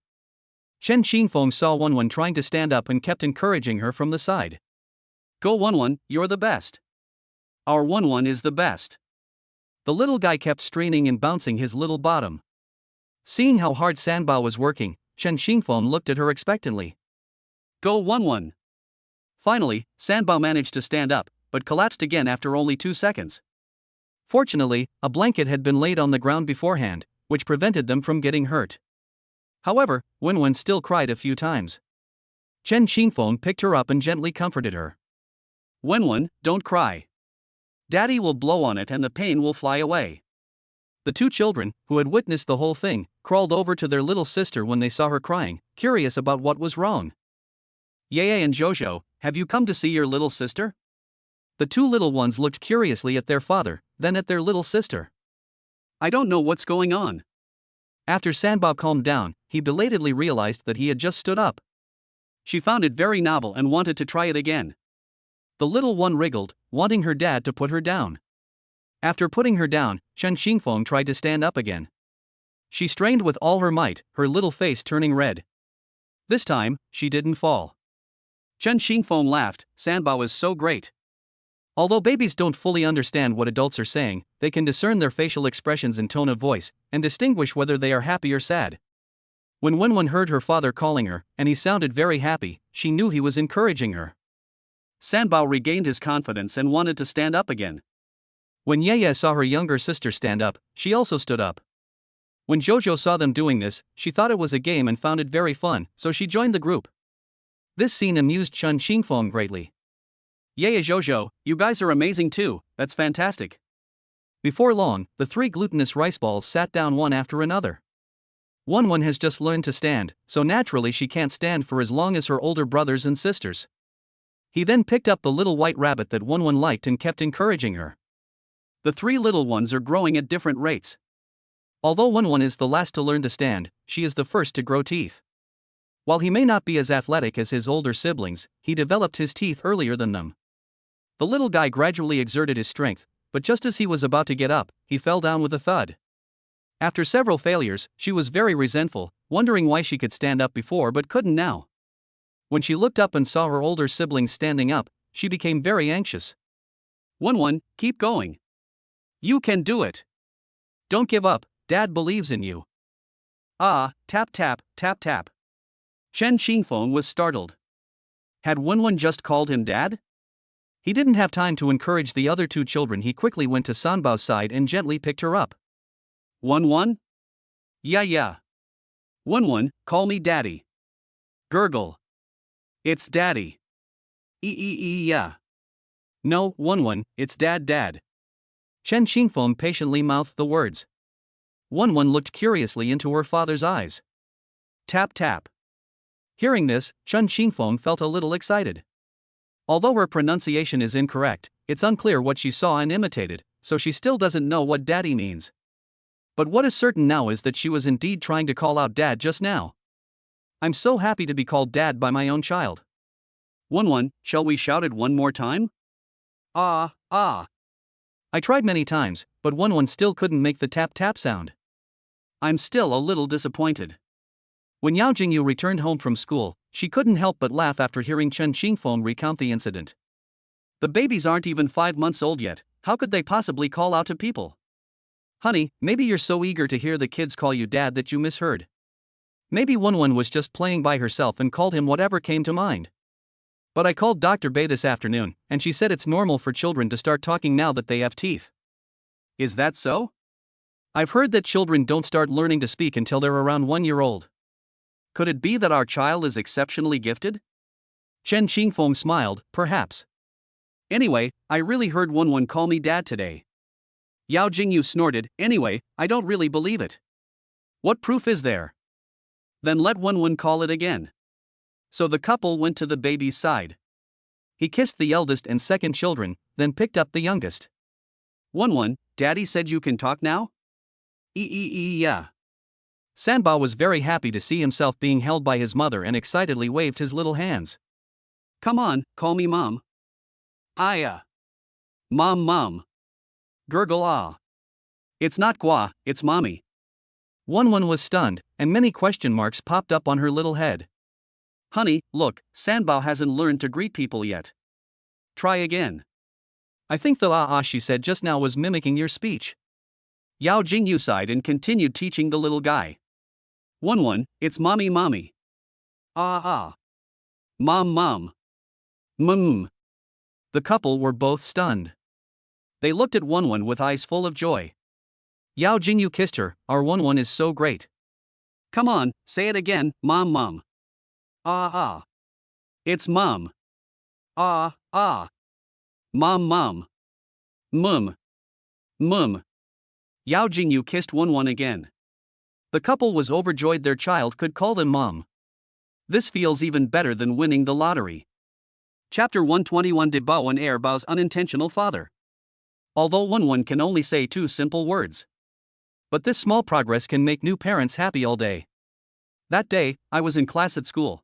Chen Qingfeng saw Wenwen trying to stand up and kept encouraging her from the side. Go Wenwen, you're the best. Our Wenwen is the best. The little guy kept straining and bouncing his little bottom. Seeing how hard Sanbao was working, Chen Qingfeng looked at her expectantly. Go Wenwen. Finally, Sanbao managed to stand up, but collapsed again after only 2 seconds. Fortunately, a blanket had been laid on the ground beforehand, which prevented them from getting hurt. However, Wenwen still cried a few times. Chen Qingfeng picked her up and gently comforted her. Wenwen, don't cry. Daddy will blow on it and the pain will fly away. The two children, who had witnessed the whole thing, crawled over to their little sister when they saw her crying, curious about what was wrong. Yeye and Jojo, have you come to see your little sister? The two little ones looked curiously at their father, then at their little sister. I don't know what's going on. After Sanbao calmed down, he belatedly realized that he had just stood up. She found it very novel and wanted to try it again. The little one wriggled, wanting her dad to put her down. After putting her down, Chen Qingfeng tried to stand up again. She strained with all her might, her little face turning red. This time, she didn't fall. Chen Qingfeng laughed, Sanbao is so great. Although babies don't fully understand what adults are saying, they can discern their facial expressions and tone of voice, and distinguish whether they are happy or sad. When Wenwen heard her father calling her, and he sounded very happy, she knew he was encouraging her. Sanbao regained his confidence and wanted to stand up again. When Yeye saw her younger sister stand up, she also stood up. When Jojo saw them doing this, she thought it was a game and found it very fun, so she joined the group. This scene amused Chen Xingfeng greatly. Yeye Jojo, you guys are amazing too, that's fantastic. Before long, the 3 glutinous rice balls sat down one after another. Wenwen has just learned to stand, so naturally she can't stand for as long as her older brothers and sisters. He then picked up the little white rabbit that Wenwen liked and kept encouraging her. The 3 little ones are growing at different rates. Although Wenwen is the last to learn to stand, she is the first to grow teeth. While he may not be as athletic as his older siblings, he developed his teeth earlier than them. The little guy gradually exerted his strength, but just as he was about to get up, he fell down with a thud. After several failures, she was very resentful, wondering why she could stand up before but couldn't now. When she looked up and saw her older siblings standing up, she became very anxious. Wenwen, keep going. You can do it. Don't give up, Dad believes in you. Ah, tap tap, tap tap. Chen Xingfeng was startled. Had Wenwen just called him Dad? He didn't have time to encourage the other 2 children. He quickly went to Sanbao's side and gently picked her up. Wenwen? Yeah. Wenwen, call me Daddy. Gurgle. It's Daddy. Yeah. No, Wenwen, it's Dad. Chen Xingfeng patiently mouthed the words. Wenwen looked curiously into her father's eyes. Tap tap. Hearing this, Chen Xingfeng felt a little excited. Although her pronunciation is incorrect, it's unclear what she saw and imitated, so she still doesn't know what Daddy means. But what is certain now is that she was indeed trying to call out Dad just now. I'm so happy to be called Dad by my own child. Wenwen, shall we shout it one more time? Ah. I tried many times, but Wenwen still couldn't make the tap tap sound. I'm still a little disappointed. When Yao Jingyu returned home from school, she couldn't help but laugh after hearing Chen Xingfeng recount the incident. The babies aren't even 5 months old yet, how could they possibly call out to people? Honey, maybe you're so eager to hear the kids call you Dad that you misheard. Maybe Wenwen was just playing by herself and called him whatever came to mind. But I called Dr. Bei this afternoon, and she said it's normal for children to start talking now that they have teeth. Is that so? I've heard that children don't start learning to speak until they're around 1 year old. Could it be that our child is exceptionally gifted? Chen Xingfeng smiled, perhaps. Anyway, I really heard Wenwen call me Dad today. Yao Jingyu snorted, anyway, I don't really believe it. What proof is there? Then let Wenwen call it again. So the couple went to the baby's side. He kissed the eldest and second children, then picked up the youngest. Wenwen, Daddy said you can talk now? Yeah. Sanbao was very happy to see himself being held by his mother and excitedly waved his little hands. Come on, call me Mom. Aya. Mom. Gurgle ah. It's not Gua, it's Mommy. Wenwen was stunned, and many question marks popped up on her little head. Honey, look, Sanbao hasn't learned to greet people yet. Try again. I think the she said just now was mimicking your speech. Yao Jingyu sighed and continued teaching the little guy. Wenwen, it's Mommy. Ah. Mom. The couple were both stunned. They looked at Wenwen with eyes full of joy. Yao Jingyu kissed her, our Wenwen is so great. Come on, say it again, Mom. Ah. It's Mom. Ah. Mom. Mum. Yao Jingyu kissed Wenwen again. The couple was overjoyed their child could call them Mom. This feels even better than winning the lottery. Chapter 121 De Bao and Air Bao's unintentional father. Although Wenwen can only say 2 simple words. But this small progress can make new parents happy all day. That day, I was in class at school.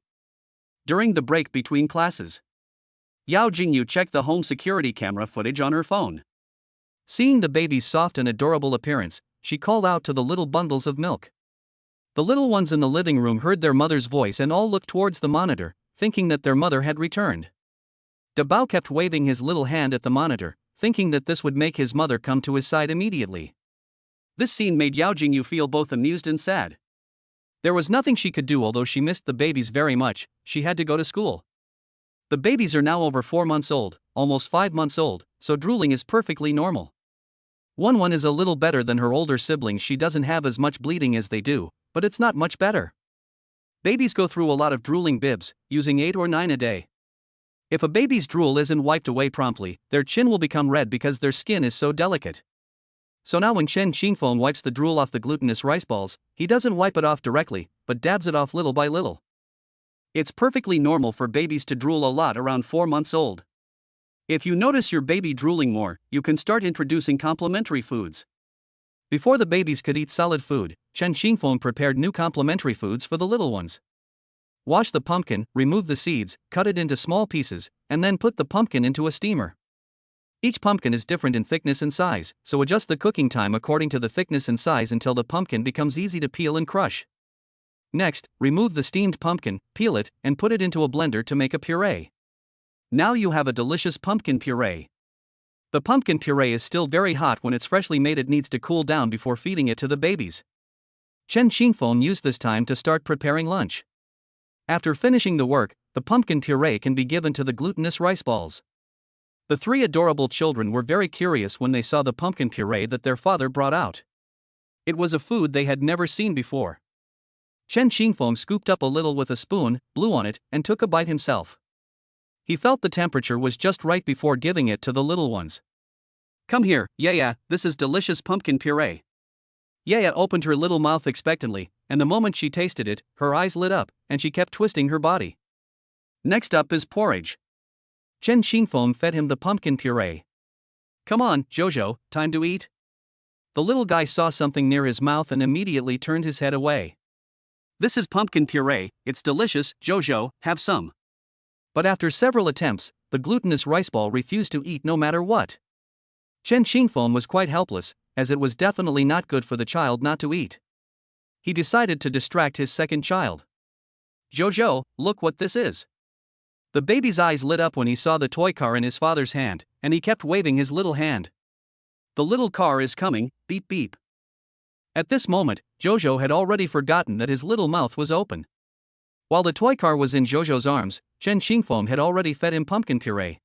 During the break between classes, Yao Jingyu checked the home security camera footage on her phone. Seeing the baby's soft and adorable appearance, she called out to the little bundles of milk. The little ones in the living room heard their mother's voice and all looked towards the monitor, thinking that their mother had returned. De Bao kept waving his little hand at the monitor, thinking that this would make his mother come to his side immediately. This scene made Yao Jingyu feel both amused and sad. There was nothing she could do although she missed the babies very much, she had to go to school. The babies are now over 4 months old, almost 5 months old, so drooling is perfectly normal. One is a little better than her older siblings, she doesn't have as much bleeding as they do, but it's not much better. Babies go through a lot of drooling bibs, using 8 or 9 a day. If a baby's drool isn't wiped away promptly, their chin will become red because their skin is so delicate. So now when Chen Xingfeng wipes the drool off the glutinous rice balls, he doesn't wipe it off directly, but dabs it off little by little. It's perfectly normal for babies to drool a lot around 4 months old. If you notice your baby drooling more, you can start introducing complementary foods. Before the babies could eat solid food, Chen Xingfeng prepared new complementary foods for the little ones. Wash the pumpkin, remove the seeds, cut it into small pieces, and then put the pumpkin into a steamer. Each pumpkin is different in thickness and size, so adjust the cooking time according to the thickness and size until the pumpkin becomes easy to peel and crush. Next, remove the steamed pumpkin, peel it, and put it into a blender to make a puree. Now you have a delicious pumpkin puree. The pumpkin puree is still very hot when it's freshly made, it needs to cool down before feeding it to the babies. Chen Xingfeng used this time to start preparing lunch. After finishing the work, the pumpkin puree can be given to the glutinous rice balls. The 3 adorable children were very curious when they saw the pumpkin puree that their father brought out. It was a food they had never seen before. Chen Xingfeng scooped up a little with a spoon, blew on it, and took a bite himself. He felt the temperature was just right before giving it to the little ones. "Come here, Yaya, this is delicious pumpkin puree." Yaya opened her little mouth expectantly, and the moment she tasted it, her eyes lit up, and she kept twisting her body. Next up is porridge. Chen Xingfeng fed him the pumpkin puree. "Come on, Jojo, time to eat." The little guy saw something near his mouth and immediately turned his head away. "This is pumpkin puree, it's delicious, Jojo, have some." But after several attempts, the glutinous rice ball refused to eat no matter what. Chen Xingfeng was quite helpless, as it was definitely not good for the child not to eat. He decided to distract his second child. "Jojo, look what this is." The baby's eyes lit up when he saw the toy car in his father's hand, and he kept waving his little hand. "The little car is coming, beep beep." At this moment, Jojo had already forgotten that his little mouth was open. While the toy car was in Jojo's arms, Chen Xingfeng had already fed him pumpkin puree.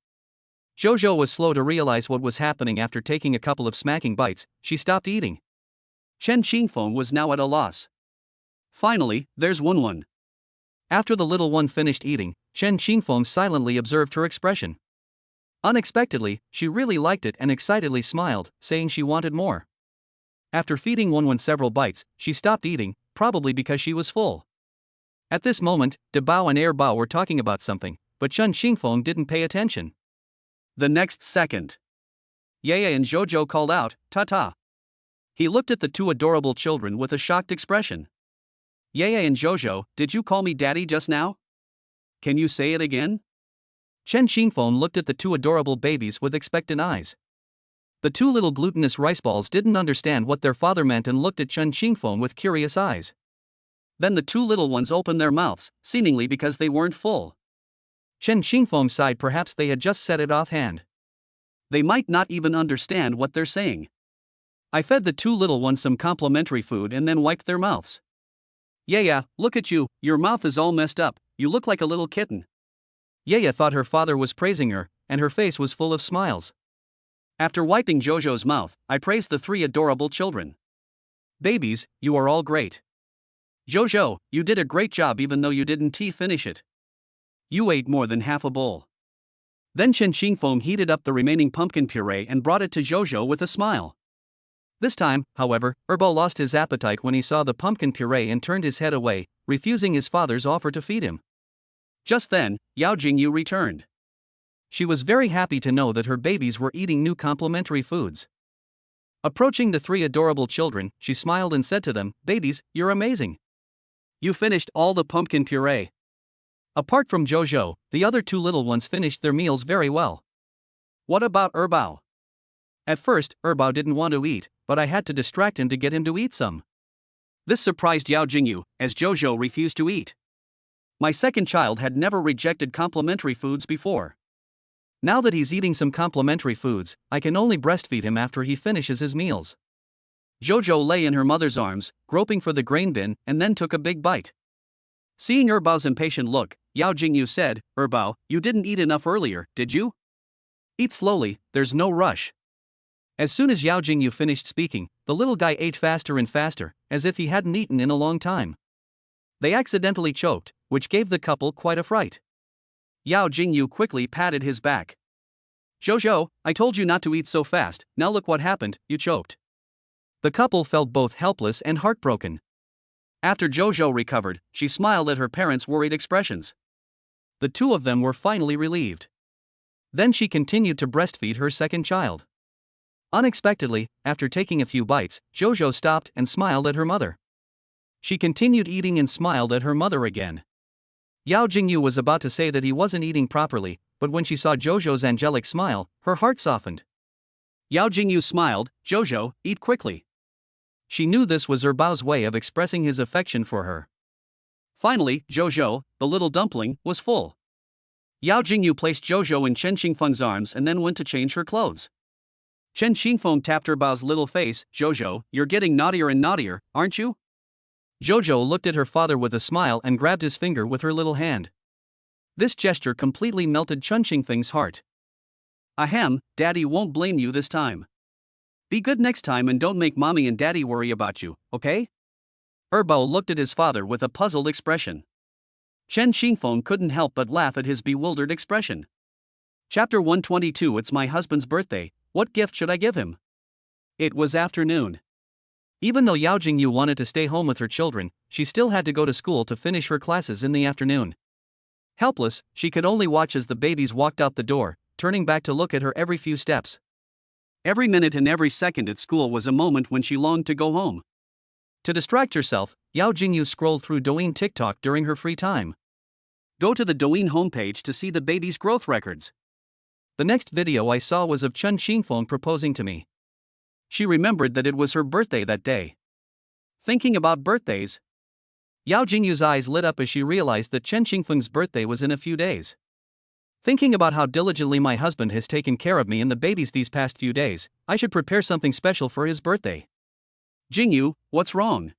Jojo was slow to realize what was happening. After taking a couple of smacking bites, she stopped eating. Chen Xingfeng was now at a loss. Finally, there's one. After the little one finished eating, Chen Xingfeng silently observed her expression. Unexpectedly, she really liked it and excitedly smiled, saying she wanted more. After feeding one several bites, she stopped eating, probably because she was full. At this moment, De Bao and Air Bao were talking about something, but Chen Xingfeng didn't pay attention. The next second, Yaya and Jojo called out, "Ta-ta." He looked at the 2 adorable children with a shocked expression. "Yaya and Jojo, did you call me daddy just now? Can you say it again?" Chen Xingfeng looked at the 2 adorable babies with expectant eyes. The 2 little glutinous rice balls didn't understand what their father meant and looked at Chen Xingfeng with curious eyes. Then the 2 little ones opened their mouths, seemingly because they weren't full. Chen Xingfeng sighed, perhaps they had just said it offhand. They might not even understand what they're saying. I fed the 2 little ones some complimentary food and then wiped their mouths. "Yaya, look at you, your mouth is all messed up, you look like a little kitten." Yaya thought her father was praising her, and her face was full of smiles. After wiping Jojo's mouth, I praised the 3 adorable children. "Babies, you are all great. Jojo, you did a great job even though you didn't finish it. You ate more than half a bowl." Then Chen Xingfeng heated up the remaining pumpkin puree and brought it to Jojo with a smile. This time, however, Erbo lost his appetite when he saw the pumpkin puree and turned his head away, refusing his father's offer to feed him. Just then, Yao Jingyu returned. She was very happy to know that her babies were eating new complementary foods. Approaching the 3 adorable children, she smiled and said to them, "Babies, you're amazing. You finished all the pumpkin puree." Apart from Jojo, the other 2 little ones finished their meals very well. What about Erbao? At first, Erbao didn't want to eat, but I had to distract him to get him to eat some. This surprised Yao Jingyu, as Jojo refused to eat. My second child had never rejected complimentary foods before. Now that he's eating some complimentary foods, I can only breastfeed him after he finishes his meals. Jojo lay in her mother's arms, groping for the grain bin, and then took a big bite. Seeing Erbao's impatient look, Yao Jingyu said, "Erbao, you didn't eat enough earlier, did you? Eat slowly, there's no rush." As soon as Yao Jingyu finished speaking, the little guy ate faster and faster, as if he hadn't eaten in a long time. They accidentally choked, which gave the couple quite a fright. Yao Jingyu quickly patted his back. "Jojo, I told you not to eat so fast, now look what happened, you choked." The couple felt both helpless and heartbroken. After Jojo recovered, she smiled at her parents' worried expressions. The two of them were finally relieved. Then she continued to breastfeed her second child. Unexpectedly, after taking a few bites, Jojo stopped and smiled at her mother. She continued eating and smiled at her mother again. Yao Jingyu was about to say that he wasn't eating properly, but when she saw Jojo's angelic smile, her heart softened. Yao Jingyu smiled, "Jojo, eat quickly." She knew this was Erbao's way of expressing his affection for her. Finally, Jojo, the little dumpling, was full. Yao Jingyu placed Jojo in Chen Qingfeng's arms and then went to change her clothes. Chen Qingfeng tapped Erbao's little face. "Jojo, you're getting naughtier and naughtier, aren't you?" Jojo looked at her father with a smile and grabbed his finger with her little hand. This gesture completely melted Chen Qingfeng's heart. "Ahem, Daddy won't blame you this time. Be good next time and don't make Mommy and Daddy worry about you, okay?" Erbao looked at his father with a puzzled expression. Chen Qingfeng couldn't help but laugh at his bewildered expression. Chapter 122. It's my husband's birthday, what gift should I give him? It was afternoon. Even though Yao Jingyu wanted to stay home with her children, she still had to go to school to finish her classes in the afternoon. Helpless, she could only watch as the babies walked out the door, turning back to look at her every few steps. Every minute and every second at school was a moment when she longed to go home. To distract herself, Yao Jingyu scrolled through Douyin TikTok during her free time. Go to the Douyin homepage to see the baby's growth records. The next video I saw was of Chen Qingfeng proposing to me. She remembered that it was her birthday that day. Thinking about birthdays, Yao Jingyu's eyes lit up as she realized that Chen Qingfeng's birthday was in a few days. Thinking about how diligently my husband has taken care of me and the babies these past few days, I should prepare something special for his birthday. "Jingyu, what's wrong?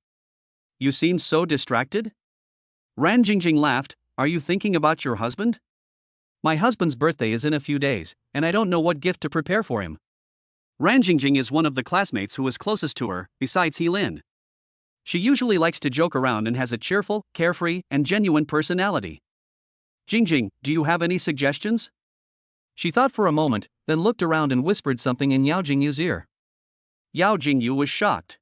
You seem so distracted?" Ran Jingjing laughed. "Are you thinking about your husband? My husband's birthday is in a few days, and I don't know what gift to prepare for him." Ran Jingjing is one of the classmates who is closest to her, besides Lin. She usually likes to joke around and has a cheerful, carefree, and genuine personality. "Jingjing, do you have any suggestions?" She thought for a moment, then looked around and whispered something in Yao Jingyu's ear. Yao Jingyu was shocked.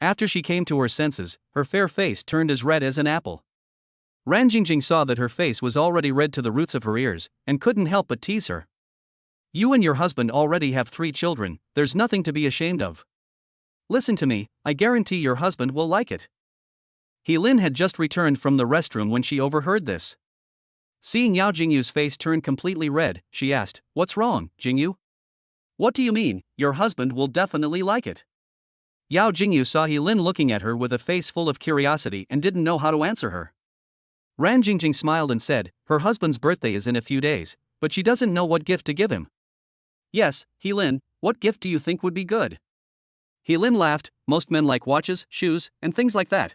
After she came to her senses, her fair face turned as red as an apple. Ran Jingjing saw that her face was already red to the roots of her ears, and couldn't help but tease her. "You and your husband already have 3 children, there's nothing to be ashamed of. Listen to me, I guarantee your husband will like it." Lin had just returned from the restroom when she overheard this. Seeing Yao Jingyu's face turn completely red, she asked, "What's wrong, Jingyu?" "What do you mean, your husband will definitely like it?" Yao Jingyu saw Lin looking at her with a face full of curiosity and didn't know how to answer her. Ran Jingjing smiled and said, "Her husband's birthday is in a few days, but she doesn't know what gift to give him." "Yes, Lin, what gift do you think would be good?" Lin laughed. "Most men like watches, shoes, and things like that.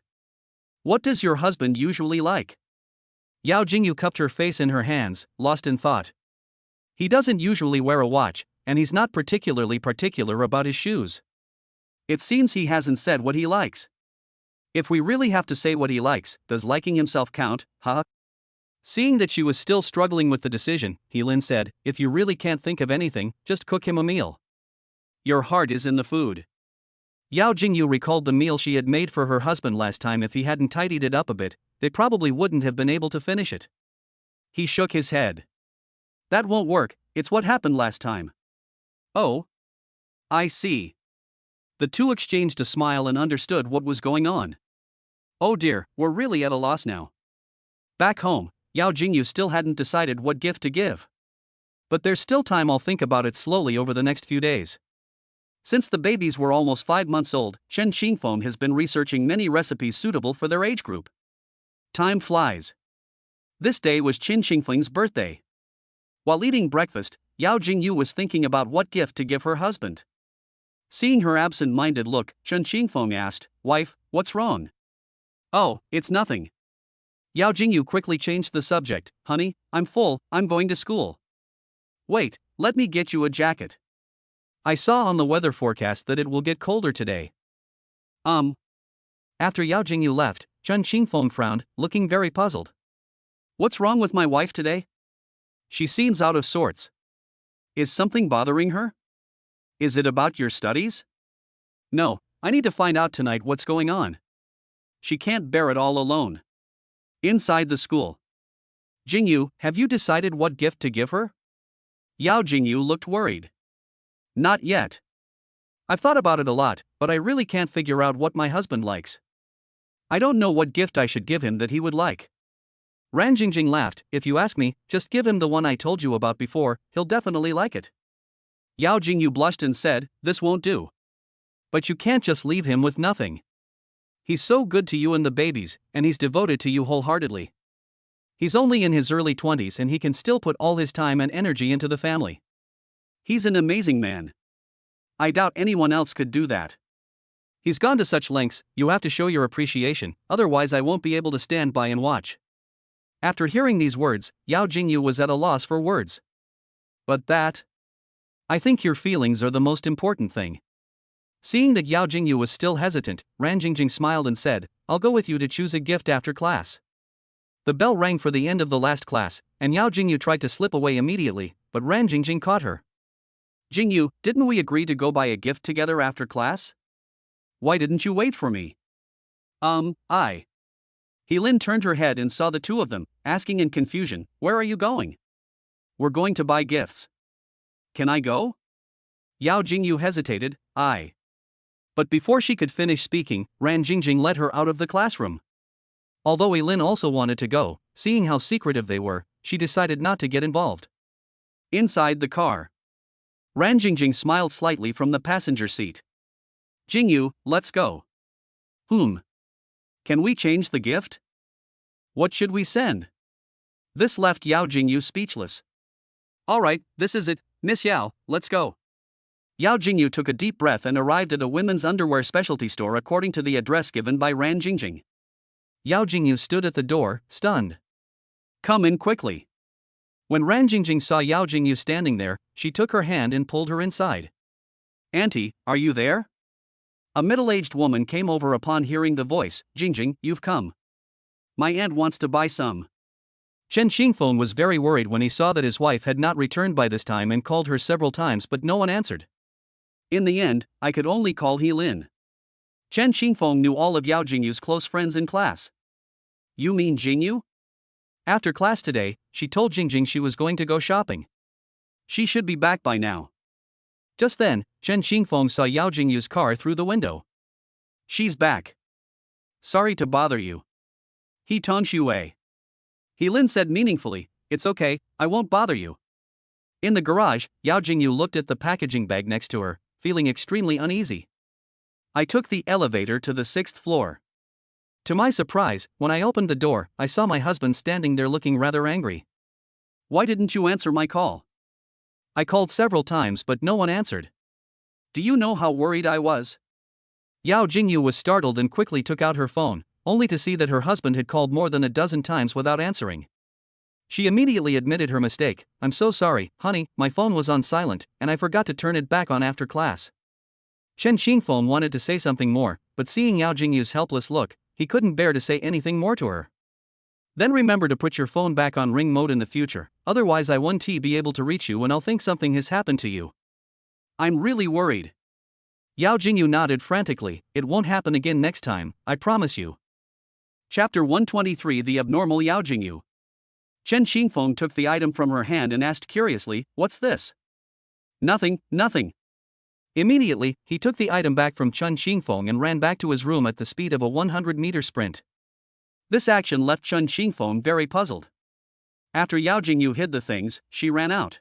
What does your husband usually like?" Yao Jingyu cupped her face in her hands, lost in thought. "He doesn't usually wear a watch, and he's not particularly particular about his shoes. It seems he hasn't said what he likes. If we really have to say what he likes, does liking himself count, huh?" Seeing that she was still struggling with the decision, Lin said, "If you really can't think of anything, just cook him a meal. Your heart is in the food." Yao Jingyu recalled the meal she had made for her husband last time. If he hadn't tidied it up a bit, they probably wouldn't have been able to finish it. He shook his head. "That won't work, it's what happened last time." "Oh? I see." The two exchanged a smile and understood what was going on. "Oh dear, we're really at a loss now." Back home, Yao Jingyu still hadn't decided what gift to give. "But there's still time, I'll think about it slowly over the next few days." Since the babies were almost 5 months old, Chen Qingfeng has been researching many recipes suitable for their age group. Time flies. This day was Chen Qingfeng's birthday. While eating breakfast, Yao Jingyu was thinking about what gift to give her husband. Seeing her absent-minded look, Chen Xingfeng asked, "Wife, what's wrong?" "Oh, it's nothing." Yao Jingyu quickly changed the subject. "Honey, I'm full, I'm going to school." "Wait, let me get you a jacket. I saw on the weather forecast that it will get colder today." After Yao Jingyu left, Chen Xingfeng frowned, looking very puzzled. "What's wrong with my wife today? She seems out of sorts. Is something bothering her? Is it about your studies?" "No, I need to find out tonight what's going on. She can't bear it all alone." Inside the school. "Jingyu, have you decided what gift to give her?" Yao Jingyu looked worried. "Not yet. I've thought about it a lot, but I really can't figure out what my husband likes. I don't know what gift I should give him that he would like." Ran Jingjing laughed. "If you ask me, just give him the one I told you about before, he'll definitely like it." Yao Jingyu blushed and said, "This won't do. But you can't just leave him with nothing. He's so good to you and the babies, and he's devoted to you wholeheartedly. He's only in his early 20s and he can still put all his time and energy into the family. He's an amazing man. I doubt anyone else could do that. He's gone to such lengths, you have to show your appreciation, otherwise I won't be able to stand by and watch." After hearing these words, Yao Jingyu was at a loss for words. "But that? I think your feelings are the most important thing." Seeing that Yao Jingyu was still hesitant, Ran Jingjing smiled and said, "I'll go with you to choose a gift after class." The bell rang for the end of the last class, and Yao Jingyu tried to slip away immediately, but Ran Jingjing caught her. "Jingyu, didn't we agree to go buy a gift together after class? Why didn't you wait for me?" I. Helin turned her head and saw the two of them, asking in confusion, "Where are you going?" "We're going to buy gifts." "Can I go?" Yao Jingyu hesitated. "I." But before she could finish speaking, Ran Jingjing led her out of the classroom. Although Helin also wanted to go, seeing how secretive they were, she decided not to get involved. Inside the car. Ran Jingjing smiled slightly from the passenger seat. "Jingyu, let's go." Can we change the gift? What should we send?" This left Yao Jingyu speechless. "Alright, this is it, Miss Yao, let's go." Yao Jingyu took a deep breath and arrived at a women's underwear specialty store according to the address given by Ran Jingjing. Yao Jingyu stood at the door, stunned. "Come in quickly." When Ran Jingjing saw Yao Jingyu standing there, she took her hand and pulled her inside. "Auntie, are you there?" A middle-aged woman came over upon hearing the voice. "Jingjing, you've come. My aunt wants to buy some." Chen Xingfeng was very worried when he saw that his wife had not returned by this time and called her several times but no one answered. In the end, I could only call Helin. Chen Xingfeng knew all of Yao Jingyu's close friends in class. "You mean Jingyu?" After class today, she told Jingjing she was going to go shopping. She should be back by now. Just then, Chen Xingfeng saw Yao Jingyu's car through the window. "She's back. Sorry to bother you." He Tongxue. Helin said meaningfully, "It's okay, I won't bother you." In the garage, Yao Jingyu looked at the packaging bag next to her, feeling extremely uneasy. "I took the elevator to the 6th floor. To my surprise, when I opened the door, I saw my husband standing there looking rather angry. Why didn't you answer my call? I called several times but no one answered. Do you know how worried I was?" Yao Jingyu was startled and quickly took out her phone, only to see that her husband had called more than a dozen times without answering. She immediately admitted her mistake. "I'm so sorry, honey, my phone was on silent, and I forgot to turn it back on after class." Chen Xingfeng wanted to say something more, but seeing Yao Jingyu's helpless look, he couldn't bear to say anything more to her. "Then remember to put your phone back on ring mode in the future, otherwise I won't be able to reach you and I'll think something has happened to you. I'm really worried." Yao Jingyu nodded frantically. "It won't happen again next time, I promise you." Chapter 123 The Abnormal Yao Jingyu. Chen Xingfeng took the item from her hand and asked curiously, "What's this?" Nothing. Immediately, he took the item back from Chen Xingfeng and ran back to his room at the speed of a 100-meter sprint. This action left Chen Xingfeng very puzzled. After Yao Jingyu hid the things, she ran out.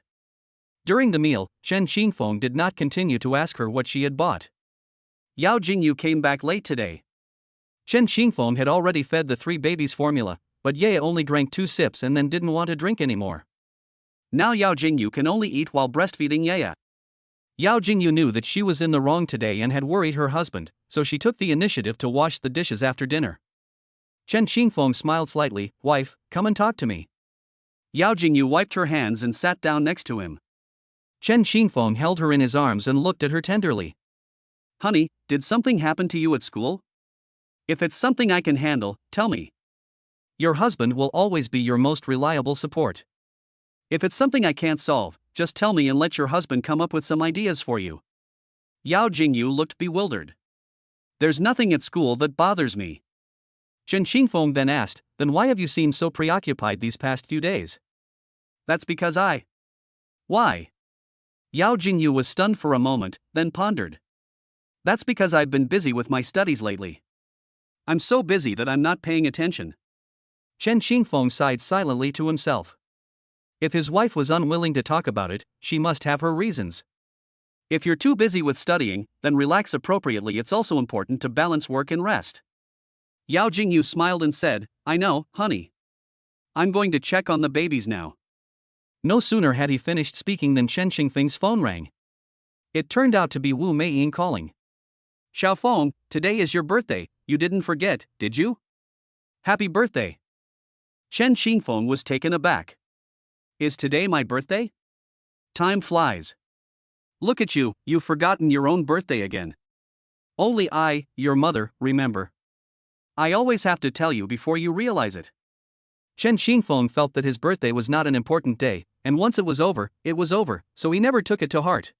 During the meal, Chen Xingfeng did not continue to ask her what she had bought. Yao Jingyu came back late today. Chen Xingfeng had already fed the 3 babies formula, but Ye only drank 2 sips and then didn't want to drink anymore. Now Yao Jingyu can only eat while breastfeeding Ye. Yao Jingyu knew that she was in the wrong today and had worried her husband, so she took the initiative to wash the dishes after dinner. Chen Xingfeng smiled slightly. Wife, come and talk to me. Yao Jingyu wiped her hands and sat down next to him. Chen Xingfeng held her in his arms and looked at her tenderly. Honey, did something happen to you at school? If it's something I can handle, tell me. Your husband will always be your most reliable support. If it's something I can't solve, just tell me and let your husband come up with some ideas for you. Yao Jingyu looked bewildered. There's nothing at school that bothers me. Chen Xingfeng then asked, then why have you seemed so preoccupied these past few days? That's because I. Why? Yao Jingyu was stunned for a moment, then pondered. That's because I've been busy with my studies lately. I'm so busy that I'm not paying attention. Chen Xingfeng sighed silently to himself. If his wife was unwilling to talk about it, she must have her reasons. If you're too busy with studying, then relax appropriately. It's also important to balance work and rest. Yao Jingyu smiled and said, I know, honey. I'm going to check on the babies now. No sooner had he finished speaking than Chen Xingfeng's phone rang. It turned out to be Wu Meiying calling. Xiaofeng, today is your birthday, you didn't forget, did you? Happy birthday. Chen Xingfeng was taken aback. Is today my birthday? Time flies. Look at you, you've forgotten your own birthday again. Only I, your mother, remember. I always have to tell you before you realize it. Chen Xingfeng felt that his birthday was not an important day, and once it was over, so he never took it to heart.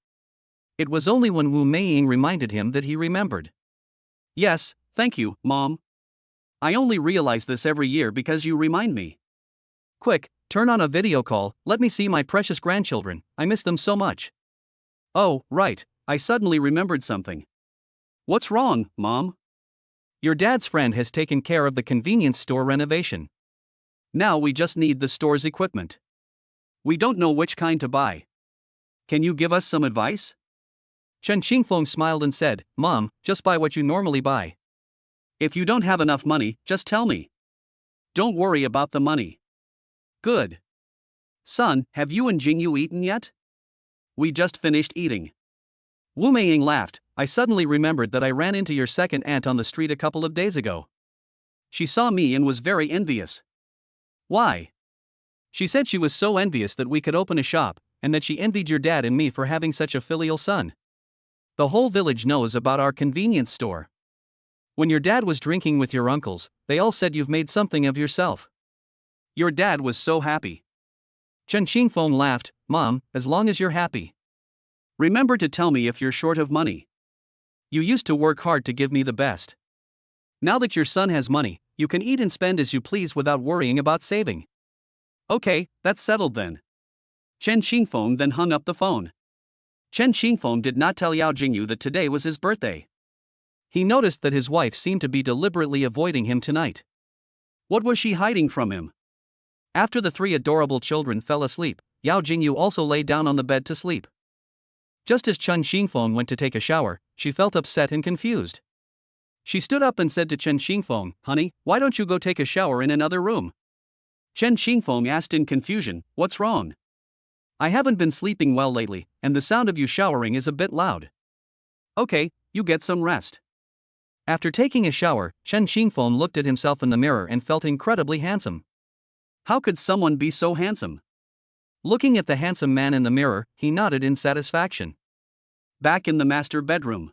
It was only when Wu Meiying reminded him that he remembered. Yes, thank you, Mom. I only realize this every year because you remind me. Quick, turn on a video call, let me see my precious grandchildren, I miss them so much. Oh, right, I suddenly remembered something. What's wrong, Mom? Your dad's friend has taken care of the convenience store renovation. Now we just need the store's equipment. We don't know which kind to buy. Can you give us some advice? Chen Xingfeng smiled and said, Mom, just buy what you normally buy. If you don't have enough money, just tell me. Don't worry about the money. Good. Son, have you and Jingyu eaten yet? We just finished eating. Wu Meiying laughed. I suddenly remembered that I ran into your second aunt on the street a couple of days ago. She saw me and was very envious. Why? She said she was so envious that we could open a shop, and that she envied your dad and me for having such a filial son. The whole village knows about our convenience store. When your dad was drinking with your uncles, they all said you've made something of yourself. Your dad was so happy. Chen Xingfeng laughed. Mom, as long as you're happy. Remember to tell me if you're short of money. You used to work hard to give me the best. Now that your son has money, you can eat and spend as you please without worrying about saving. Okay, that's settled then. Chen Xingfeng then hung up the phone. Chen Xingfeng did not tell Yao Jingyu that today was his birthday. He noticed that his wife seemed to be deliberately avoiding him tonight. What was she hiding from him? After the three adorable children fell asleep, Yao Jingyu also lay down on the bed to sleep. Just as Chen Xingfeng went to take a shower, she felt upset and confused. She stood up and said to Chen Xingfeng, Honey, why don't you go take a shower in another room? Chen Xingfeng asked in confusion, What's wrong? I haven't been sleeping well lately, and the sound of you showering is a bit loud. Okay, you get some rest. After taking a shower, Chen Xingfeng looked at himself in the mirror and felt incredibly handsome. How could someone be so handsome? Looking at the handsome man in the mirror, he nodded in satisfaction. Back in the master bedroom.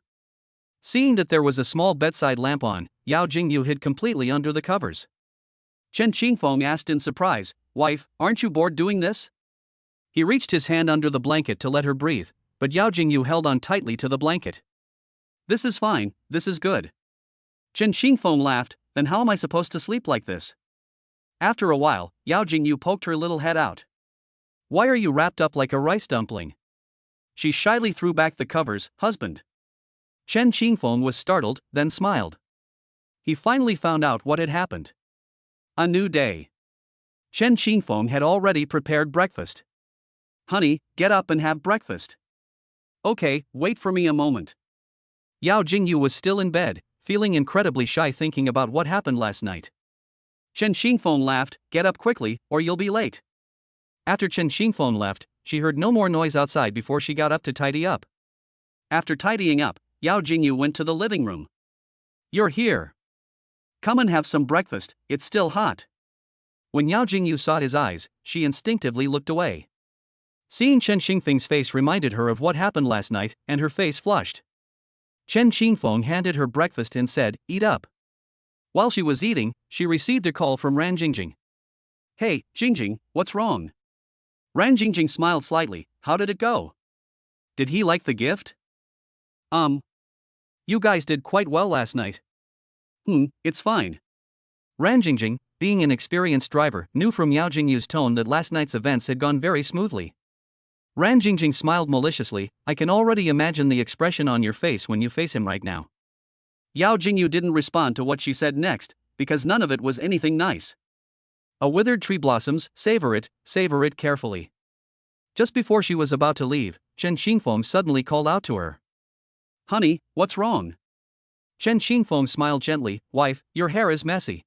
Seeing that there was a small bedside lamp on, Yao Jingyu hid completely under the covers. Chen Xingfeng asked in surprise, Wife, aren't you bored doing this? He reached his hand under the blanket to let her breathe, but Yao Jingyu held on tightly to the blanket. This is fine, this is good. Chen Xingfeng laughed, Then how am I supposed to sleep like this? After a while, Yao Jingyu poked her little head out. Why are you wrapped up like a rice dumpling? She shyly threw back the covers, Husband. Chen Xingfeng was startled, then smiled. He finally found out what had happened. A new day. Chen Xingfeng had already prepared breakfast. Honey, get up and have breakfast. Okay, wait for me a moment. Yao Jingyu was still in bed, feeling incredibly shy thinking about what happened last night. Chen Xingfeng laughed, Get up quickly, or you'll be late. After Chen Xingfeng left, she heard no more noise outside before she got up to tidy up. After tidying up, Yao Jingyu went to the living room. "You're here. Come and have some breakfast, it's still hot." When Yao Jingyu saw his eyes, she instinctively looked away. Seeing Chen Xingfeng's face reminded her of what happened last night, and her face flushed. Chen Xingfeng handed her breakfast and said, "Eat up." While she was eating, she received a call from Ran Jingjing. "Hey, Jingjing, what's wrong?" Ran Jingjing smiled slightly. "How did it go? Did he like the gift?" You guys did quite well last night." It's fine." Ran Jingjing, being an experienced driver, knew from Yao Jingyu's tone that last night's events had gone very smoothly. Ran Jingjing smiled maliciously. "I can already imagine the expression on your face when you face him right now." Yao Jingyu didn't respond to what she said next, because none of it was anything nice. "A withered tree blossoms, savor it carefully." Just before she was about to leave, Chen Xingfeng suddenly called out to her. "Honey, what's wrong?" Chen Xingfeng smiled gently. "Wife, your hair is messy."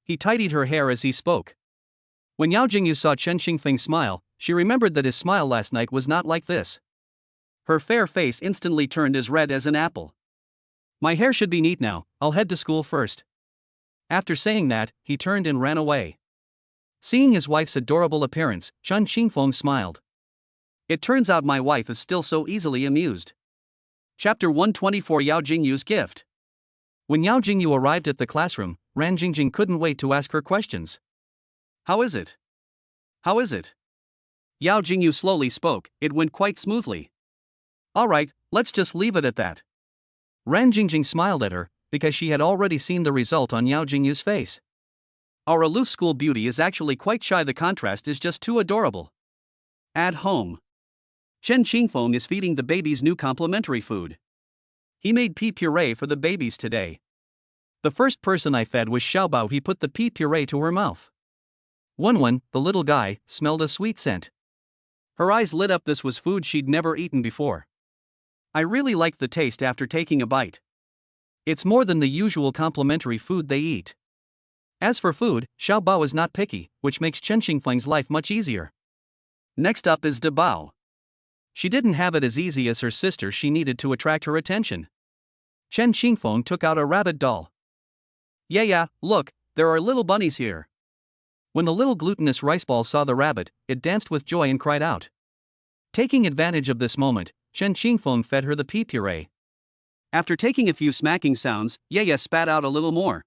He tidied her hair as he spoke. When Yao Jingyu saw Chen Xingfeng smile, she remembered that his smile last night was not like this. Her fair face instantly turned as red as an apple. "My hair should be neat now, I'll head to school first." After saying that, he turned and ran away. Seeing his wife's adorable appearance, Chen Xingfeng smiled. It turns out my wife is still so easily amused. Chapter 124 Yao Jingyu's Gift. When Yao Jingyu arrived at the classroom, Ran Jingjing couldn't wait to ask her questions. How is it? How is it?" Yao Jingyu slowly spoke. "It went quite smoothly." "Alright, let's just leave it at that." Ran Jingjing smiled at her, because she had already seen the result on Yao Jingyu's face. "Our aloof school beauty is actually quite shy, the contrast is just too adorable." At home, Chen Xingfeng is feeding the babies new complimentary food. He made pea puree for the babies today. "The first person I fed was Xiaobao." He put the pea puree to her mouth. Wen, the little guy, smelled a sweet scent. Her eyes lit up. This was food she'd never eaten before. I really liked the taste after taking a bite. It's more than the usual complimentary food they eat. As for food, Xiaobao is not picky, which makes Chen Xingfeng's life much easier. Next up is Dabao. She didn't have it as easy as her sister. She needed to attract her attention. Chen Xingfeng took out a rabbit doll. Yeah, look, there are little bunnies here." When the little glutinous rice ball saw the rabbit, it danced with joy and cried out. Taking advantage of this moment, Chen Xingfeng fed her the pea puree. After taking a few smacking sounds, Yeah spat out a little more.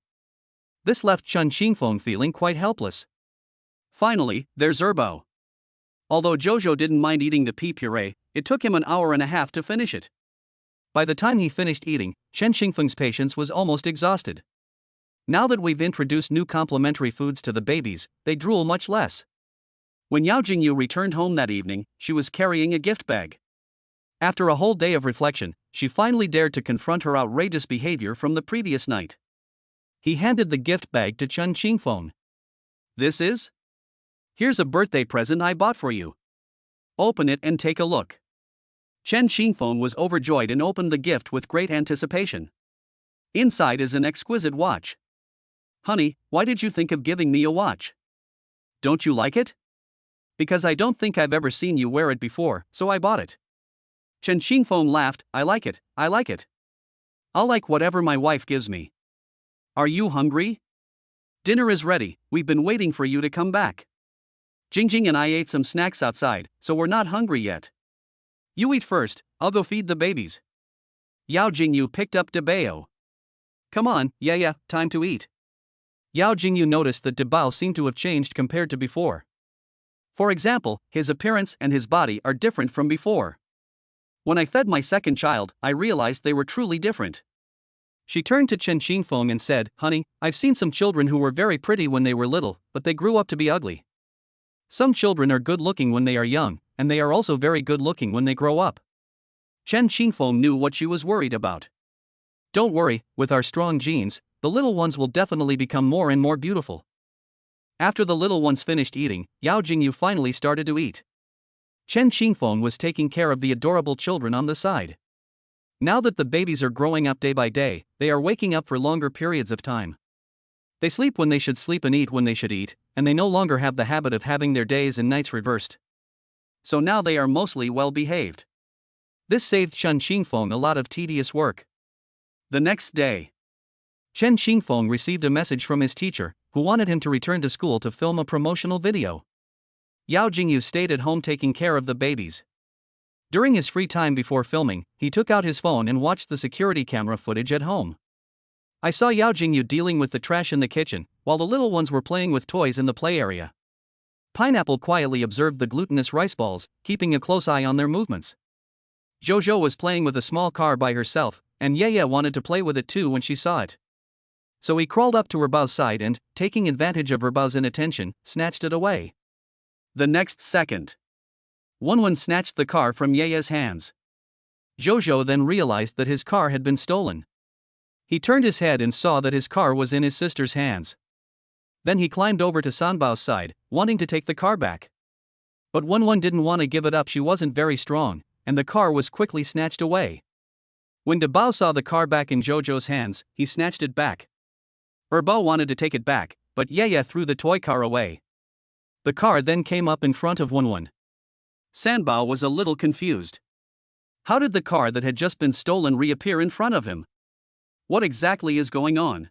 This left Chen Xingfeng feeling quite helpless. Finally, there's Erbo. Although Jojo didn't mind eating the pea puree, it took him an hour and a half to finish it. By the time he finished eating, Chen Xingfeng's patience was almost exhausted. Now that we've introduced new complimentary foods to the babies, they drool much less. When Yao Jingyu returned home that evening, she was carrying a gift bag. After a whole day of reflection, she finally dared to confront her outrageous behavior from the previous night. He handed the gift bag to Chen Xingfeng. "This is? Here's a birthday present I bought for you. Open it and take a look." Chen Xingfeng was overjoyed and opened the gift with great anticipation. Inside is an exquisite watch. "Honey, why did you think of giving me a watch? Don't you like it?" "Because I don't think I've ever seen you wear it before, so I bought it." Chen Xingfeng laughed. I like it. I'll like whatever my wife gives me." "Are you hungry? Dinner is ready, we've been waiting for you to come back. Jingjing and I ate some snacks outside, so we're not hungry yet. You eat first, I'll go feed the babies." Yao Jingyu picked up Dabao. "Come on, yeah, time to eat." Yao Jingyu noticed that Dabao seemed to have changed compared to before. For example, his appearance and his body are different from before. When I fed my second child, I realized they were truly different. She turned to Chen Xingfeng and said, "Honey, I've seen some children who were very pretty when they were little, but they grew up to be ugly. Some children are good looking when they are young, and they are also very good looking when they grow up." Chen Xingfeng knew what she was worried about. "Don't worry, with our strong genes, the little ones will definitely become more and more beautiful." After the little ones finished eating, Yao Jingyu finally started to eat. Chen Xingfeng was taking care of the adorable children on the side. Now that the babies are growing up day by day, they are waking up for longer periods of time. They sleep when they should sleep and eat when they should eat, and they no longer have the habit of having their days and nights reversed. So now they are mostly well behaved. This saved Chen Xingfeng a lot of tedious work. The next day, Chen Xingfeng received a message from his teacher, who wanted him to return to school to film a promotional video. Yao Jingyu stayed at home taking care of the babies. During his free time before filming, he took out his phone and watched the security camera footage at home. I saw Yao Jingyu dealing with the trash in the kitchen, while the little ones were playing with toys in the play area. Pineapple quietly observed the glutinous rice balls, keeping a close eye on their movements. Jojo was playing with a small car by herself, and Yeye wanted to play with it too when she saw it. So he crawled up to Herbao's side and, taking advantage of Herbao's inattention, snatched it away. The next second, Wenwen snatched the car from Yeye's hands. Jojo then realized that his car had been stolen. He turned his head and saw that his car was in his sister's hands. Then he climbed over to Sanbao's side, wanting to take the car back. But Wenwen didn't want to give it up. She wasn't very strong, and the car was quickly snatched away. When Dabao saw the car back in Jojo's hands, he snatched it back. Herbao wanted to take it back, but Yeye threw the toy car away. The car then came up in front of Wenwen. Sanbao was a little confused. How did the car that had just been stolen reappear in front of him? What exactly is going on?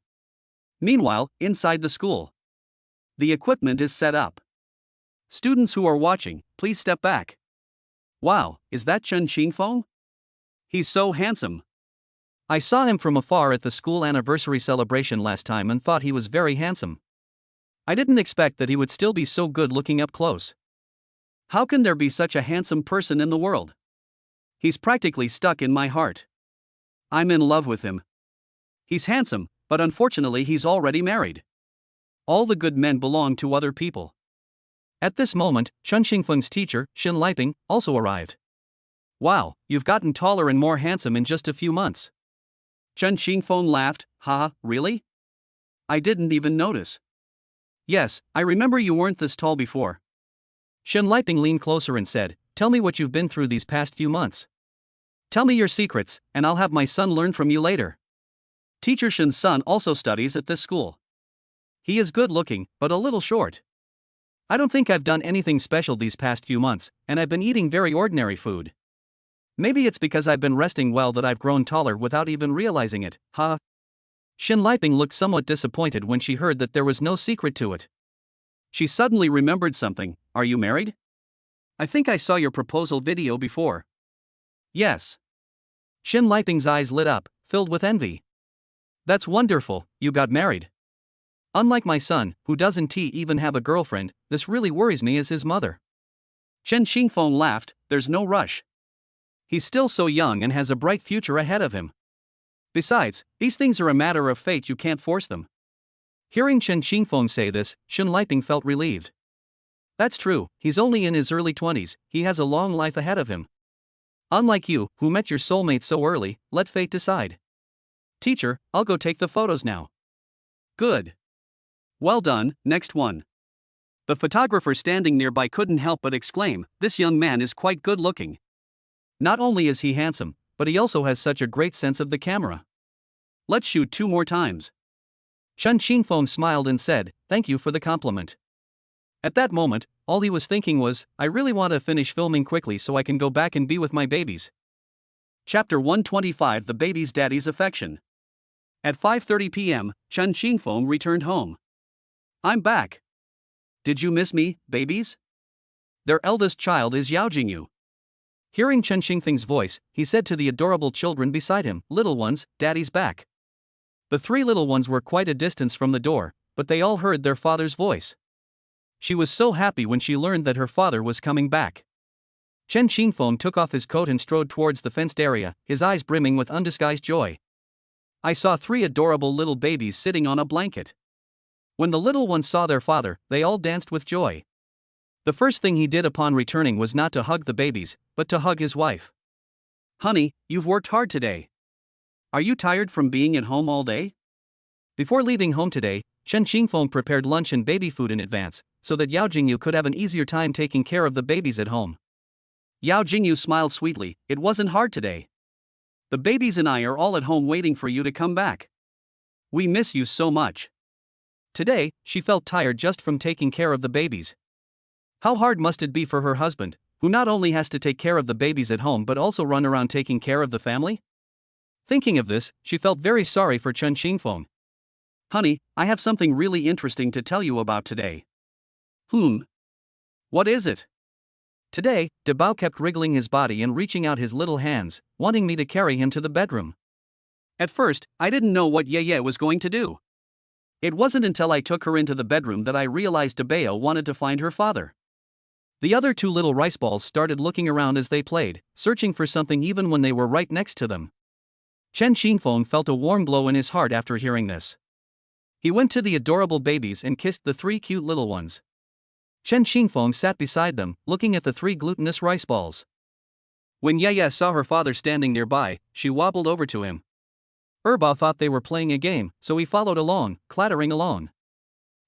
Meanwhile, inside the school, the equipment is set up. Students who are watching, please step back. Wow, is that Chen Xingfeng? He's so handsome. I saw him from afar at the school anniversary celebration last time and thought he was very handsome. I didn't expect that he would still be so good looking up close. How can there be such a handsome person in the world? He's practically stuck in my heart. I'm in love with him. He's handsome, but unfortunately he's already married. All the good men belong to other people. At this moment, Chen Xingfeng's teacher, Xin Liping, also arrived. Wow, you've gotten taller and more handsome in just a few months. Chen Xingfeng laughed. Haha, really? I didn't even notice. Yes, I remember you weren't this tall before. Xin Liping leaned closer and said, "Tell me what you've been through these past few months. Tell me your secrets, and I'll have my son learn from you later." Teacher Xin's son also studies at this school. He is good looking, but a little short. I don't think I've done anything special these past few months, and I've been eating very ordinary food. Maybe it's because I've been resting well that I've grown taller without even realizing it, huh? Xin Liping looked somewhat disappointed when she heard that there was no secret to it. She suddenly remembered something. Are you married? I think I saw your proposal video before. Yes. Xin Liping's eyes lit up, filled with envy. That's wonderful, you got married. Unlike my son, who doesn't even have a girlfriend, this really worries me as his mother. Chen Xingfeng laughed. There's no rush. He's still so young and has a bright future ahead of him. Besides, these things are a matter of fate, you can't force them. Hearing Chen Xingfeng say this, Xin Liping felt relieved. That's true, he's only in his early 20s, he has a long life ahead of him. Unlike you, who met your soulmate so early, let fate decide. Teacher, I'll go take the photos now. Good. Well done, next one. The photographer standing nearby couldn't help but exclaim, this young man is quite good looking. Not only is he handsome, but he also has such a great sense of the camera. Let's shoot 2 more times. Chen Xingfeng smiled and said, thank you for the compliment. At that moment, all he was thinking was, I really want to finish filming quickly so I can go back and be with my babies. Chapter 125 The Baby's Daddy's Affection. At 5:30 p.m., Chen Xingfeng returned home. I'm back. Did you miss me, babies? Their eldest child is Yao Jingyu. Hearing Chen Xingfeng's voice, he said to the adorable children beside him, little ones, daddy's back. The 3 little ones were quite a distance from the door, but they all heard their father's voice. She was so happy when she learned that her father was coming back. Chen Xingfeng took off his coat and strode towards the fenced area, his eyes brimming with undisguised joy. I saw 3 adorable little babies sitting on a blanket. When the little ones saw their father, they all danced with joy. The first thing he did upon returning was not to hug the babies, but to hug his wife. Honey, you've worked hard today. Are you tired from being at home all day? Before leaving home today, Chen Xingfeng prepared lunch and baby food in advance, so that Yao Jingyu could have an easier time taking care of the babies at home. Yao Jingyu smiled sweetly. It wasn't hard today. The babies and I are all at home waiting for you to come back. We miss you so much. Today, she felt tired just from taking care of the babies. How hard must it be for her husband, who not only has to take care of the babies at home but also run around taking care of the family? Thinking of this, she felt very sorry for Chen Xingfeng. Honey, I have something really interesting to tell you about today. What is it? Today, Debao kept wriggling his body and reaching out his little hands, wanting me to carry him to the bedroom. At first, I didn't know what Ye was going to do. It wasn't until I took her into the bedroom that I realized Debao wanted to find her father. The other two little rice balls started looking around as they played, searching for something even when they were right next to them. Chen Xingfeng felt a warm glow in his heart after hearing this. He went to the adorable babies and kissed the three cute little ones. Chen Xingfeng sat beside them, looking at the three glutinous rice balls. When Ye saw her father standing nearby, she wobbled over to him. Bao thought they were playing a game, so he followed along, clattering along.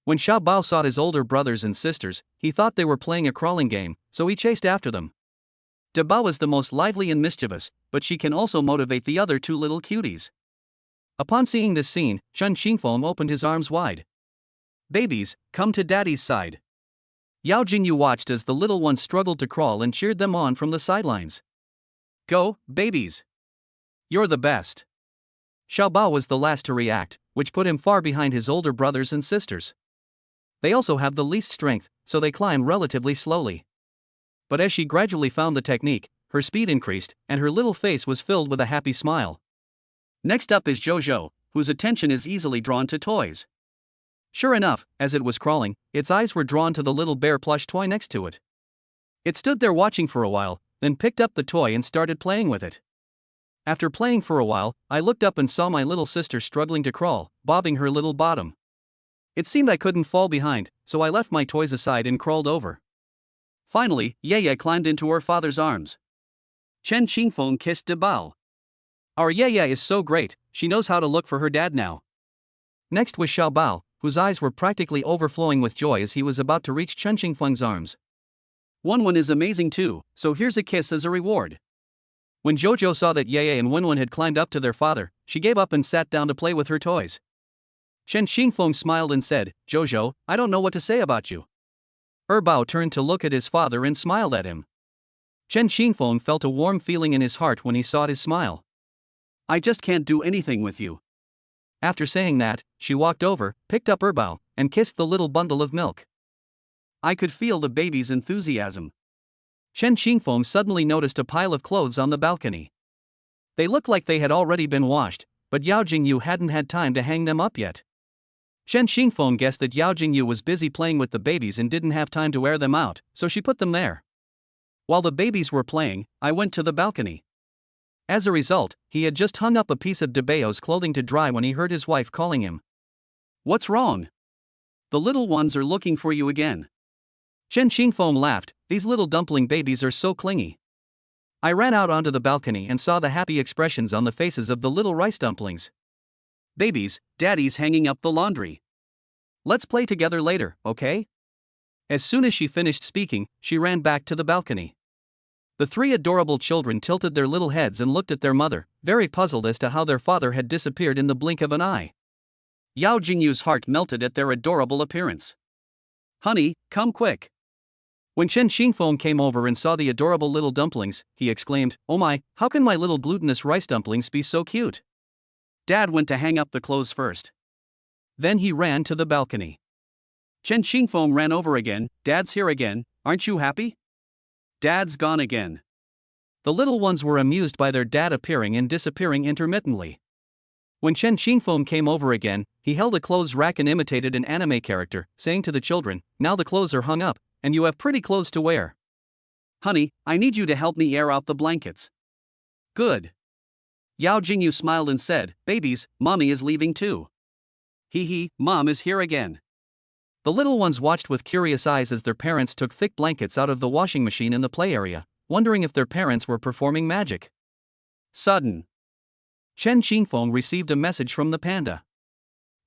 When Bao saw his older brothers and sisters, he thought they were playing a crawling game, so he chased after them. Debao is the most lively and mischievous, but she can also motivate the other two little cuties. Upon seeing this scene, Chen Xingfeng opened his arms wide. Babies, come to daddy's side. Yao Jingyu watched as the little ones struggled to crawl and cheered them on from the sidelines. Go, babies! You're the best! Xiaobao was the last to react, which put him far behind his older brothers and sisters. They also have the least strength, so they climb relatively slowly. But as she gradually found the technique, her speed increased, and her little face was filled with a happy smile. Next up is Jojo, whose attention is easily drawn to toys. Sure enough, as it was crawling, its eyes were drawn to the little bear plush toy next to it. It stood there watching for a while, then picked up the toy and started playing with it. After playing for a while, I looked up and saw my little sister struggling to crawl, bobbing her little bottom. It seemed I couldn't fall behind, so I left my toys aside and crawled over. Finally, Ye climbed into her father's arms. Chen Xingfeng kissed Debao. Our Ye is so great, she knows how to look for her dad now. Next was Xiaobao, whose eyes were practically overflowing with joy as he was about to reach Chen Xingfeng's arms. Wenwen is amazing too, so here's a kiss as a reward. When Jojo saw that Ye and Wenwen had climbed up to their father, she gave up and sat down to play with her toys. Chen Xingfeng smiled and said, Jojo, I don't know what to say about you. Bao turned to look at his father and smiled at him. Chen Xingfeng felt a warm feeling in his heart when he saw his smile. I just can't do anything with you. After saying that, she walked over, picked up Bao, and kissed the little bundle of milk. I could feel the baby's enthusiasm. Chen Xingfeng suddenly noticed a pile of clothes on the balcony. They looked like they had already been washed, but Yao Jingyu hadn't had time to hang them up yet. Chen Xingfeng guessed that Yao Jingyu was busy playing with the babies and didn't have time to air them out, so she put them there. While the babies were playing, I went to the balcony. As a result, he had just hung up a piece of Debao's clothing to dry when he heard his wife calling him. What's wrong? The little ones are looking for you again. Chen Xingfeng laughed, these little dumpling babies are so clingy. I ran out onto the balcony and saw the happy expressions on the faces of the little rice dumplings. Babies, daddy's hanging up the laundry. Let's play together later, okay? As soon as she finished speaking, she ran back to the balcony. The three adorable children tilted their little heads and looked at their mother, very puzzled as to how their father had disappeared in the blink of an eye. Yao Jingyu's heart melted at their adorable appearance. Honey, come quick. When Chen Xingfeng came over and saw the adorable little dumplings, he exclaimed, Oh my, how can my little glutinous rice dumplings be so cute? Dad went to hang up the clothes first. Then he ran to the balcony. Chen Xingfeng ran over again. Dad's here again, aren't you happy? Dad's gone again. The little ones were amused by their dad appearing and disappearing intermittently. When Chen Xingfeng came over again, he held a clothes rack and imitated an anime character, saying to the children, Now the clothes are hung up, and you have pretty clothes to wear. Honey, I need you to help me air out the blankets. Good. Yao Jingyu smiled and said, Babies, mommy is leaving too. Hee, mom is here again. The little ones watched with curious eyes as their parents took thick blankets out of the washing machine in the play area, wondering if their parents were performing magic. Sudden. Chen Xingfeng received a message from the panda.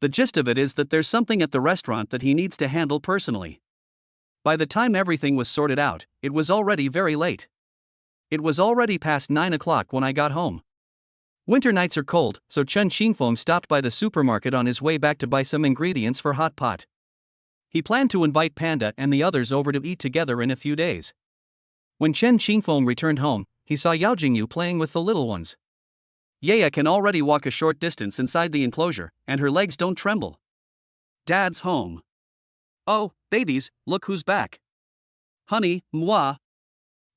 The gist of it is that there's something at the restaurant that he needs to handle personally. By the time everything was sorted out, it was already very late. It was already past 9 o'clock when I got home. Winter nights are cold, so Chen Xingfeng stopped by the supermarket on his way back to buy some ingredients for hot pot. He planned to invite Panda and the others over to eat together in a few days. When Chen Qingfeng returned home, he saw Yao Jingyu playing with the little ones. Yaya can already walk a short distance inside the enclosure, and her legs don't tremble. Dad's home. Oh, babies, look who's back. Honey, moi.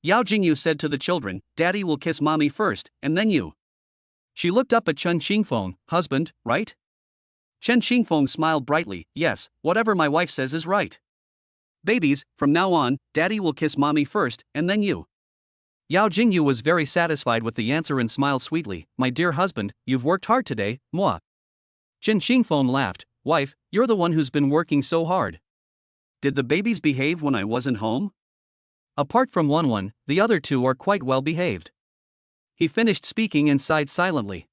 Yao Jingyu said to the children, Daddy will kiss mommy first, and then you. She looked up at Chen Qingfeng, husband, right? Chen Qingfeng smiled brightly, yes, whatever my wife says is right. Babies, from now on, Daddy will kiss mommy first, and then you. Yao Jingyu was very satisfied with the answer and smiled sweetly, my dear husband, you've worked hard today, moi. Chen Qingfeng laughed, wife, you're the one who's been working so hard. Did the babies behave when I wasn't home? Apart from Wen, the other two are quite well behaved. He finished speaking and sighed silently.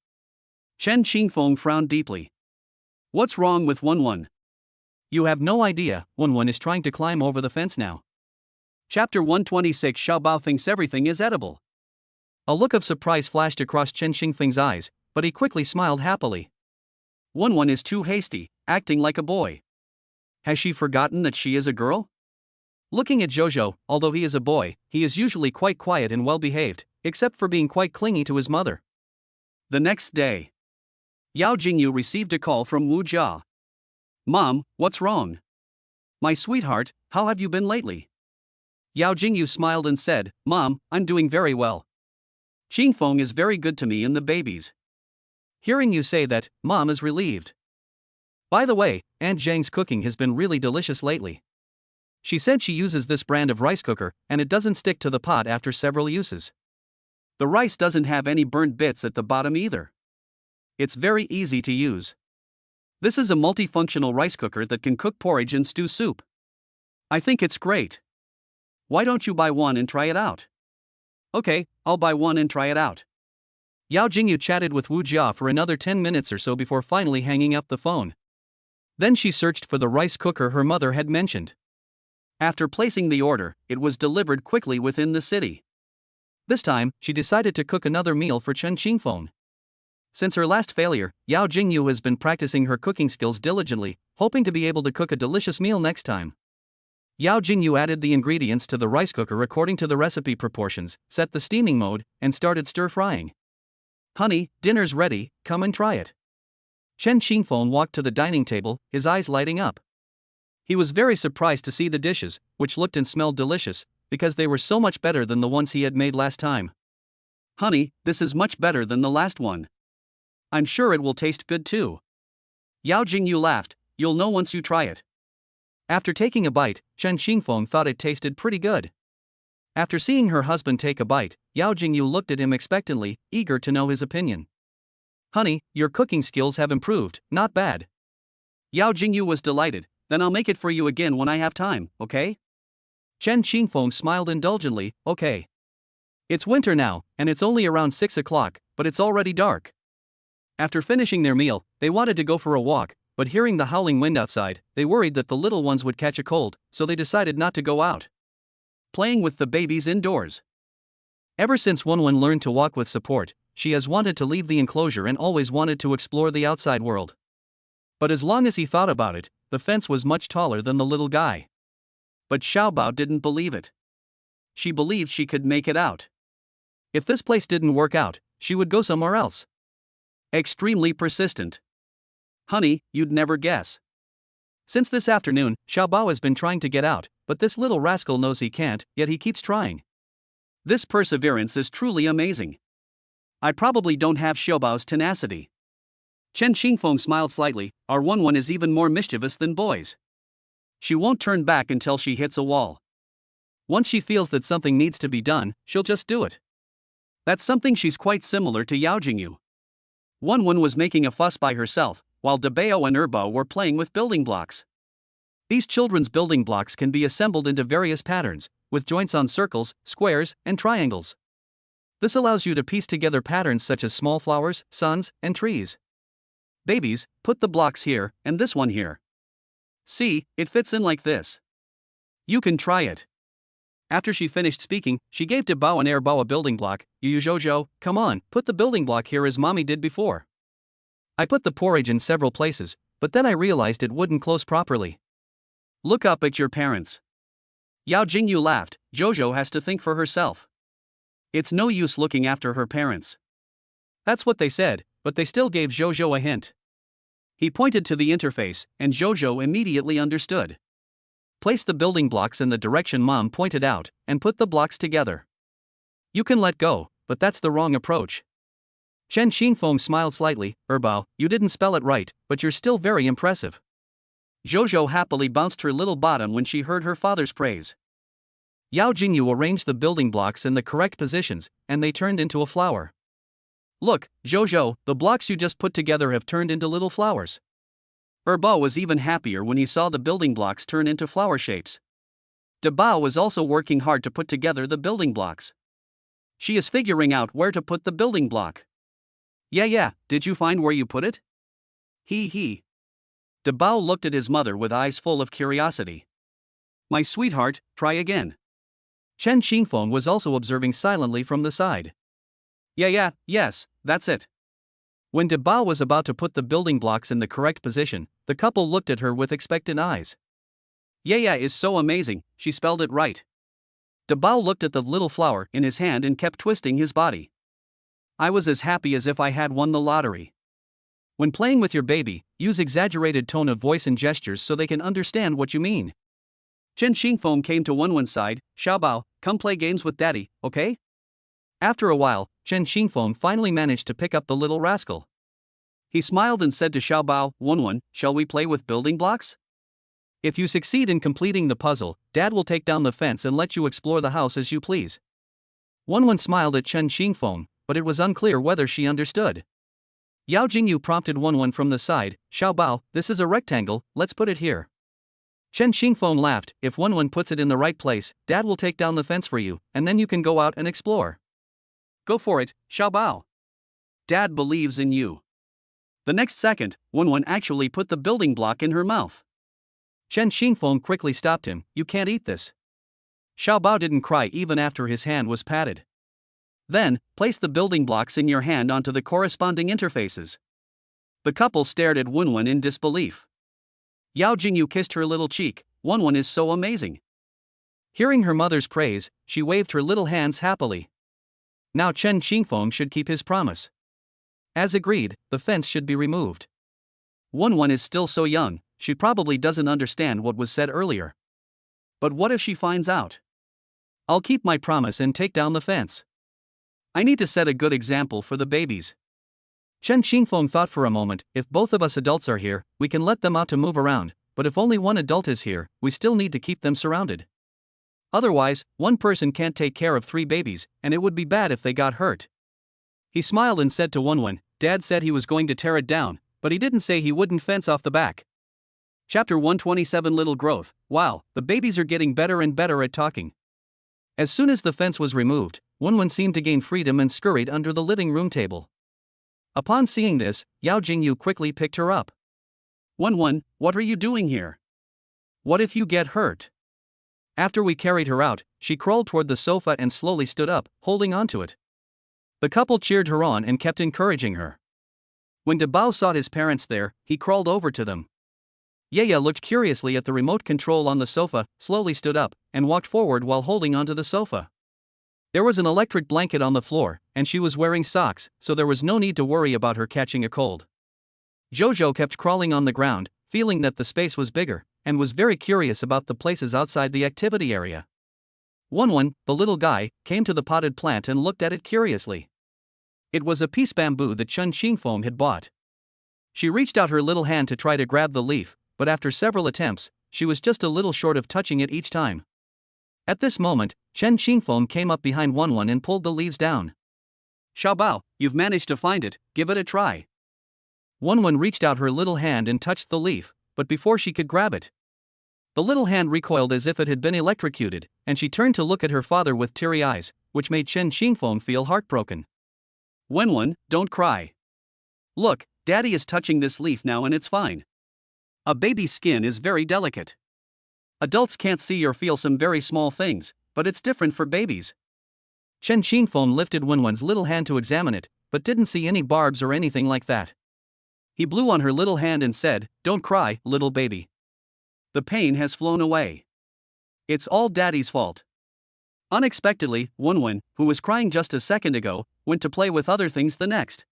Chen Qingfeng frowned deeply. What's wrong with Wen? You have no idea, Wen is trying to climb over the fence now. Chapter 126 Xiaobao thinks everything is edible. A look of surprise flashed across Chen Qingfeng's eyes, but he quickly smiled happily. Wen is too hasty, acting like a boy. Has she forgotten that she is a girl? Looking at Zhozhou, although he is a boy, he is usually quite quiet and well behaved, except for being quite clingy to his mother. The next day, Yao Jingyu received a call from Wu Jia. Mom, what's wrong? My sweetheart, how have you been lately? Yao Jingyu smiled and said, Mom, I'm doing very well. Qingfeng is very good to me and the babies. Hearing you say that, Mom is relieved. By the way, Aunt Zhang's cooking has been really delicious lately. She said she uses this brand of rice cooker, and it doesn't stick to the pot after several uses. The rice doesn't have any burnt bits at the bottom either. It's very easy to use. This is a multifunctional rice cooker that can cook porridge and stew soup. I think it's great. Why don't you buy one and try it out? Okay, I'll buy one and try it out. Yao Jingyu chatted with Wu Jia for another 10 minutes or so before finally hanging up the phone. Then she searched for the rice cooker her mother had mentioned. After placing the order, it was delivered quickly within the city. This time, she decided to cook another meal for Chen Qingfeng. Since her last failure, Yao Jingyu has been practicing her cooking skills diligently, hoping to be able to cook a delicious meal next time. Yao Jingyu added the ingredients to the rice cooker according to the recipe proportions, set the steaming mode, and started stir-frying. Honey, dinner's ready, come and try it. Chen Qingfeng walked to the dining table, his eyes lighting up. He was very surprised to see the dishes, which looked and smelled delicious, because they were so much better than the ones he had made last time. Honey, this is much better than the last one. I'm sure it will taste good too. Yao Jingyu laughed, you'll know once you try it. After taking a bite, Chen Qingfeng thought it tasted pretty good. After seeing her husband take a bite, Yao Jingyu looked at him expectantly, eager to know his opinion. Honey, your cooking skills have improved, not bad. Yao Jingyu was delighted, then I'll make it for you again when I have time, okay? Chen Qingfeng smiled indulgently, okay. It's winter now, and it's only around 6 o'clock, but it's already dark. After finishing their meal, they wanted to go for a walk, but hearing the howling wind outside, they worried that the little ones would catch a cold, so they decided not to go out. Playing with the babies indoors. Ever since Wen learned to walk with support, she has wanted to leave the enclosure and always wanted to explore the outside world. But as long as he thought about it, the fence was much taller than the little guy. But Xiaobao didn't believe it. She believed she could make it out. If this place didn't work out, she would go somewhere else. Extremely persistent. Honey, you'd never guess. Since this afternoon, Xiaobao has been trying to get out, but this little rascal knows he can't, yet he keeps trying. This perseverance is truly amazing. I probably don't have Xiaobao's tenacity. Chen Qingfeng smiled slightly, our Wen is even more mischievous than boys. She won't turn back until she hits a wall. Once she feels that something needs to be done, she'll just do it. That's something she's quite similar to Yao Jingyu. Wen was making a fuss by herself, while Dabao and Erbo were playing with building blocks. These children's building blocks can be assembled into various patterns, with joints on circles, squares, and triangles. This allows you to piece together patterns such as small flowers, suns, and trees. Babies, put the blocks here, and this one here. See, it fits in like this. You can try it. After she finished speaking, she gave Dabao and Erbo a building block. Zhozhou, come on, put the building block here as mommy did before. I put the porridge in several places, but then I realized it wouldn't close properly. Look up at your parents. Yao Jingyu laughed. Jojo has to think for herself. It's no use looking after her parents. That's what they said, but they still gave Jojo a hint. He pointed to the interface, and Jojo immediately understood. Place the building blocks in the direction Mom pointed out, and put the blocks together. You can let go, but that's the wrong approach. Chen Xingfeng smiled slightly. Bao, you didn't spell it right, but you're still very impressive. Jojo happily bounced her little bottom when she heard her father's praise. Yao Jingyu arranged the building blocks in the correct positions, and they turned into a flower. Look, Jojo, the blocks you just put together have turned into little flowers. Bao was even happier when he saw the building blocks turn into flower shapes. Bao was also working hard to put together the building blocks. She is figuring out where to put the building block. Yeah, did you find where you put it? He. Bao looked at his mother with eyes full of curiosity. My sweetheart, try again. Chen Xingfeng was also observing silently from the side. Yes, that's it. When Bao was about to put the building blocks in the correct position, the couple looked at her with expectant eyes. Yeah is so amazing, she spelled it right. Bao looked at the little flower in his hand and kept twisting his body. I was as happy as if I had won the lottery. When playing with your baby, use exaggerated tone of voice and gestures so they can understand what you mean. Chen Xingfeng came to Wenwen's side. Xiaobao, come play games with daddy, okay? After a while, Chen Xingfeng finally managed to pick up the little rascal. He smiled and said to Xiaobao, Wenwen, shall we play with building blocks? If you succeed in completing the puzzle, Dad will take down the fence and let you explore the house as you please. Wenwen smiled at Chen Xingfeng, but it was unclear whether she understood. Yao Jingyu prompted Wenwen from the side. Xiaobao, this is a rectangle, let's put it here. Chen Xingfeng laughed. If Wenwen puts it in the right place, Dad will take down the fence for you, and then you can go out and explore. Go for it, Xiaobao. Dad believes in you. The next second, Wenwen actually put the building block in her mouth. Chen Xingfeng quickly stopped him. You can't eat this. Xiaobao didn't cry even after his hand was patted. Then, place the building blocks in your hand onto the corresponding interfaces. The couple stared at Wenwen in disbelief. Yao Jingyu kissed her little cheek. Wenwen is so amazing. Hearing her mother's praise, she waved her little hands happily. Now Chen Xingfeng should keep his promise. As agreed, the fence should be removed. Wenwen is still so young, she probably doesn't understand what was said earlier. But what if she finds out? I'll keep my promise and take down the fence. I need to set a good example for the babies. Chen Xingfeng thought for a moment. If both of us adults are here, we can let them out to move around, but if only one adult is here, we still need to keep them surrounded. Otherwise, one person can't take care of 3 babies, and it would be bad if they got hurt. He smiled and said to Wenwen, Dad said he was going to tear it down, but he didn't say he wouldn't fence off the back. Chapter 127 Little Growth. Wow, the babies are getting better and better at talking. As soon as the fence was removed, Wenwen seemed to gain freedom and scurried under the living room table. Upon seeing this, Yao Jingyu quickly picked her up. Wenwen, what are you doing here? What if you get hurt? After we carried her out, she crawled toward the sofa and slowly stood up, holding onto it. The couple cheered her on and kept encouraging her. When Bao saw his parents there, he crawled over to them. Yaya looked curiously at the remote control on the sofa, slowly stood up, and walked forward while holding onto the sofa. There was an electric blanket on the floor, and she was wearing socks, so there was no need to worry about her catching a cold. Jojo kept crawling on the ground, feeling that the space was bigger, and was very curious about the places outside the activity area. Wenwen, the little guy, came to the potted plant and looked at it curiously. It was a piece bamboo that Chen Xingfeng had bought. She reached out her little hand to try to grab the leaf, but after several attempts, she was just a little short of touching it each time. At this moment, Chen Xingfeng came up behind Wenwen and pulled the leaves down. Xiaobao, you've managed to find it, give it a try. Wenwen reached out her little hand and touched the leaf, but before she could grab it, the little hand recoiled as if it had been electrocuted, and she turned to look at her father with teary eyes, which made Chen Xingfeng feel heartbroken. Wenwen, don't cry. Look, Daddy is touching this leaf now and it's fine. A baby's skin is very delicate. Adults can't see or feel some very small things, but it's different for babies. Chen Xingfeng lifted Wenwen's little hand to examine it, but didn't see any barbs or anything like that. He blew on her little hand and said, Don't cry, little baby. The pain has flown away. It's all Daddy's fault. Unexpectedly, Wenwen, who was crying just a second ago, went to play with other things the next.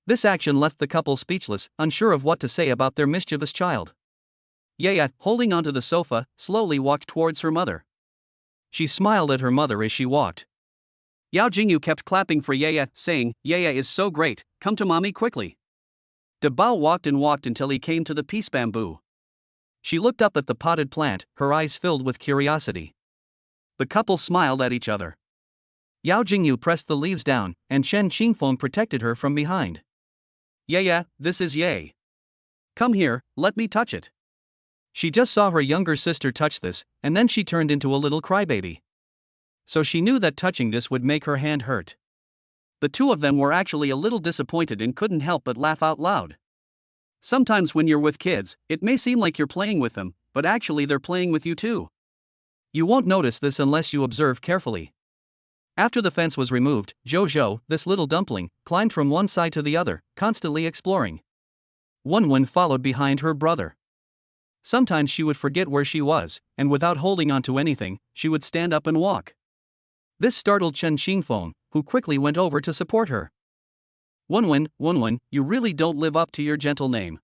This action left the couple speechless, unsure of what to say about their mischievous child. Yaya, holding onto the sofa, slowly walked towards her mother. She smiled at her mother as she walked. Yao Jingyu kept clapping for Yaya, saying, "Yaya is so great, come to mommy quickly." De Bao walked and walked until he came to the peace bamboo. She looked up at the potted plant, her eyes filled with curiosity. The couple smiled at each other. Yao Jingyu pressed the leaves down, and Chen Qingfeng protected her from behind. "Yaya, this is Yay. Come here, let me touch it." She just saw her younger sister touch this, and then she turned into a little crybaby. So she knew that touching this would make her hand hurt. The two of them were actually a little disappointed and couldn't help but laugh out loud. Sometimes when you're with kids, it may seem like you're playing with them, but actually they're playing with you too. You won't notice this unless you observe carefully. After the fence was removed, Jojo, this little dumpling, climbed from one side to the other, constantly exploring. Wenwen followed behind her brother. Sometimes she would forget where she was, and without holding on to anything, she would stand up and walk. This startled Chen Qingfeng, who quickly went over to support her. Wenwen, you really don't live up to your gentle name.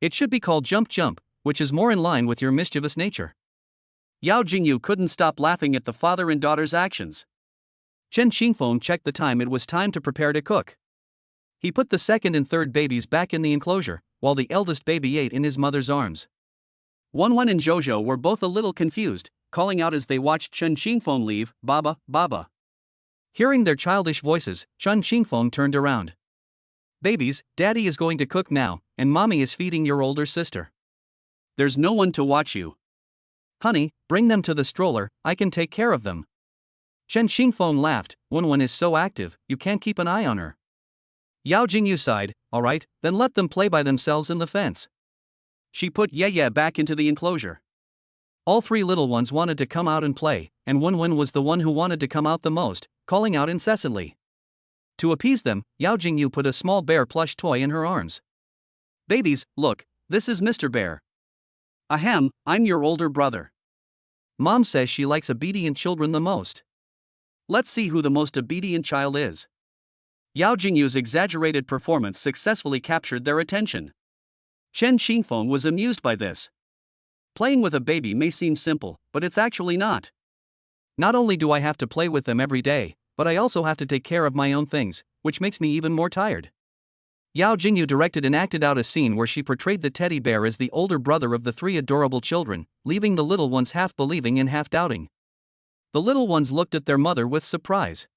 It should be called Jump Jump, which is more in line with your mischievous nature. Yao Jingyu couldn't stop laughing at the father and daughter's actions. Chen Qingfeng checked the time. It was time to prepare to cook. He put the second and third babies back in the enclosure, while the eldest baby ate in his mother's arms. Wenwen and Jojo were both a little confused, calling out as they watched Chen Qingfeng leave, "Baba, Baba." Hearing their childish voices, Chen Qingfeng turned around. "Babies, Daddy is going to cook now, and Mommy is feeding your older sister. There's no one to watch you. Honey, bring them to the stroller, I can take care of them." Chen Qingfeng laughed. "Wenwen is so active, you can't keep an eye on her." Yao Jingyu sighed. "Alright, then let them play by themselves in the fence." She put Yaya back into the enclosure. All three little ones wanted to come out and play, and Wenwen was the one who wanted to come out the most, calling out incessantly. To appease them, Yao Jingyu put a small bear plush toy in her arms. "Babies, look, this is Mr. Bear. Ahem, I'm your older brother. Mom says she likes obedient children the most. Let's see who the most obedient child is." Yao Jingyu's exaggerated performance successfully captured their attention. Chen Qingfeng was amused by this. Playing with a baby may seem simple, but it's actually not. Not only do I have to play with them every day, but I also have to take care of my own things, which makes me even more tired. Yao Jingyu directed and acted out a scene where she portrayed the teddy bear as the older brother of the three adorable children, leaving the little ones half believing and half doubting. The little ones looked at their mother with surprise.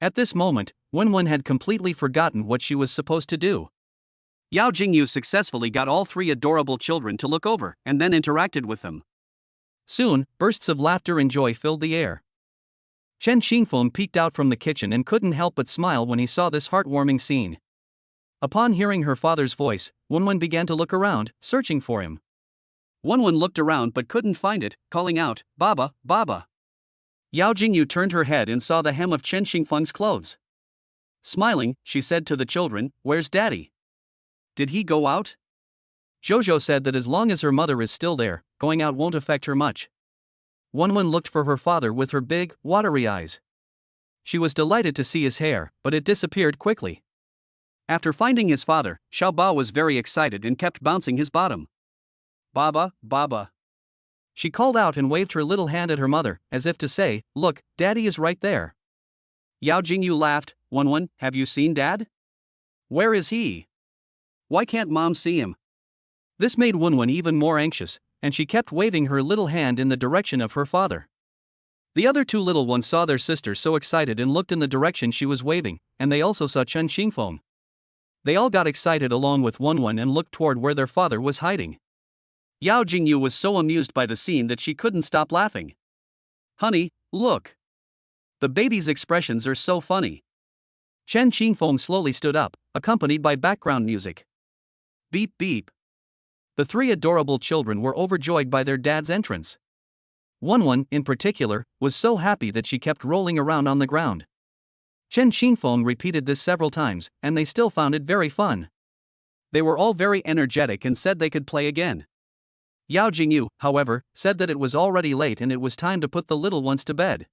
At this moment, Wenwen had completely forgotten what she was supposed to do. Yao Jingyu successfully got all three adorable children to look over and then interacted with them. Soon, bursts of laughter and joy filled the air. Chen Qingfeng peeked out from the kitchen and couldn't help but smile when he saw this heartwarming scene. Upon hearing her father's voice, Wenwen began to look around, searching for him. Wenwen looked around but couldn't find it, calling out, "Baba, Baba." Yao Jingyu turned her head and saw the hem of Chen Qingfeng's clothes. Smiling, she said to the children, "Where's Daddy? Did he go out?" Jojo said that as long as her mother is still there, going out won't affect her much. Wenwen looked for her father with her big, watery eyes. She was delighted to see his hair, but it disappeared quickly. After finding his father, Xiaobao was very excited and kept bouncing his bottom. "Baba, Baba." She called out and waved her little hand at her mother, as if to say, "Look, Daddy is right there." Yao Jingyu laughed. "Wenwen, have you seen Dad? Where is he? Why can't Mom see him?" This made Wenwen even more anxious, and she kept waving her little hand in the direction of her father. The other two little ones saw their sister so excited and looked in the direction she was waving, and they also saw Chen Qingfeng. They all got excited along with Wenwen and looked toward where their father was hiding. Yao Jingyu was so amused by the scene that she couldn't stop laughing. "Honey, look. The baby's expressions are so funny." Chen Qingfeng slowly stood up, accompanied by background music. Beep beep. The three adorable children were overjoyed by their dad's entrance. Wenwen, in particular, was so happy that she kept rolling around on the ground. Chen Qingfeng repeated this several times, and they still found it very fun. They were all very energetic and said they could play again. Yao Jingyu, however, said that it was already late and it was time to put the little ones to bed.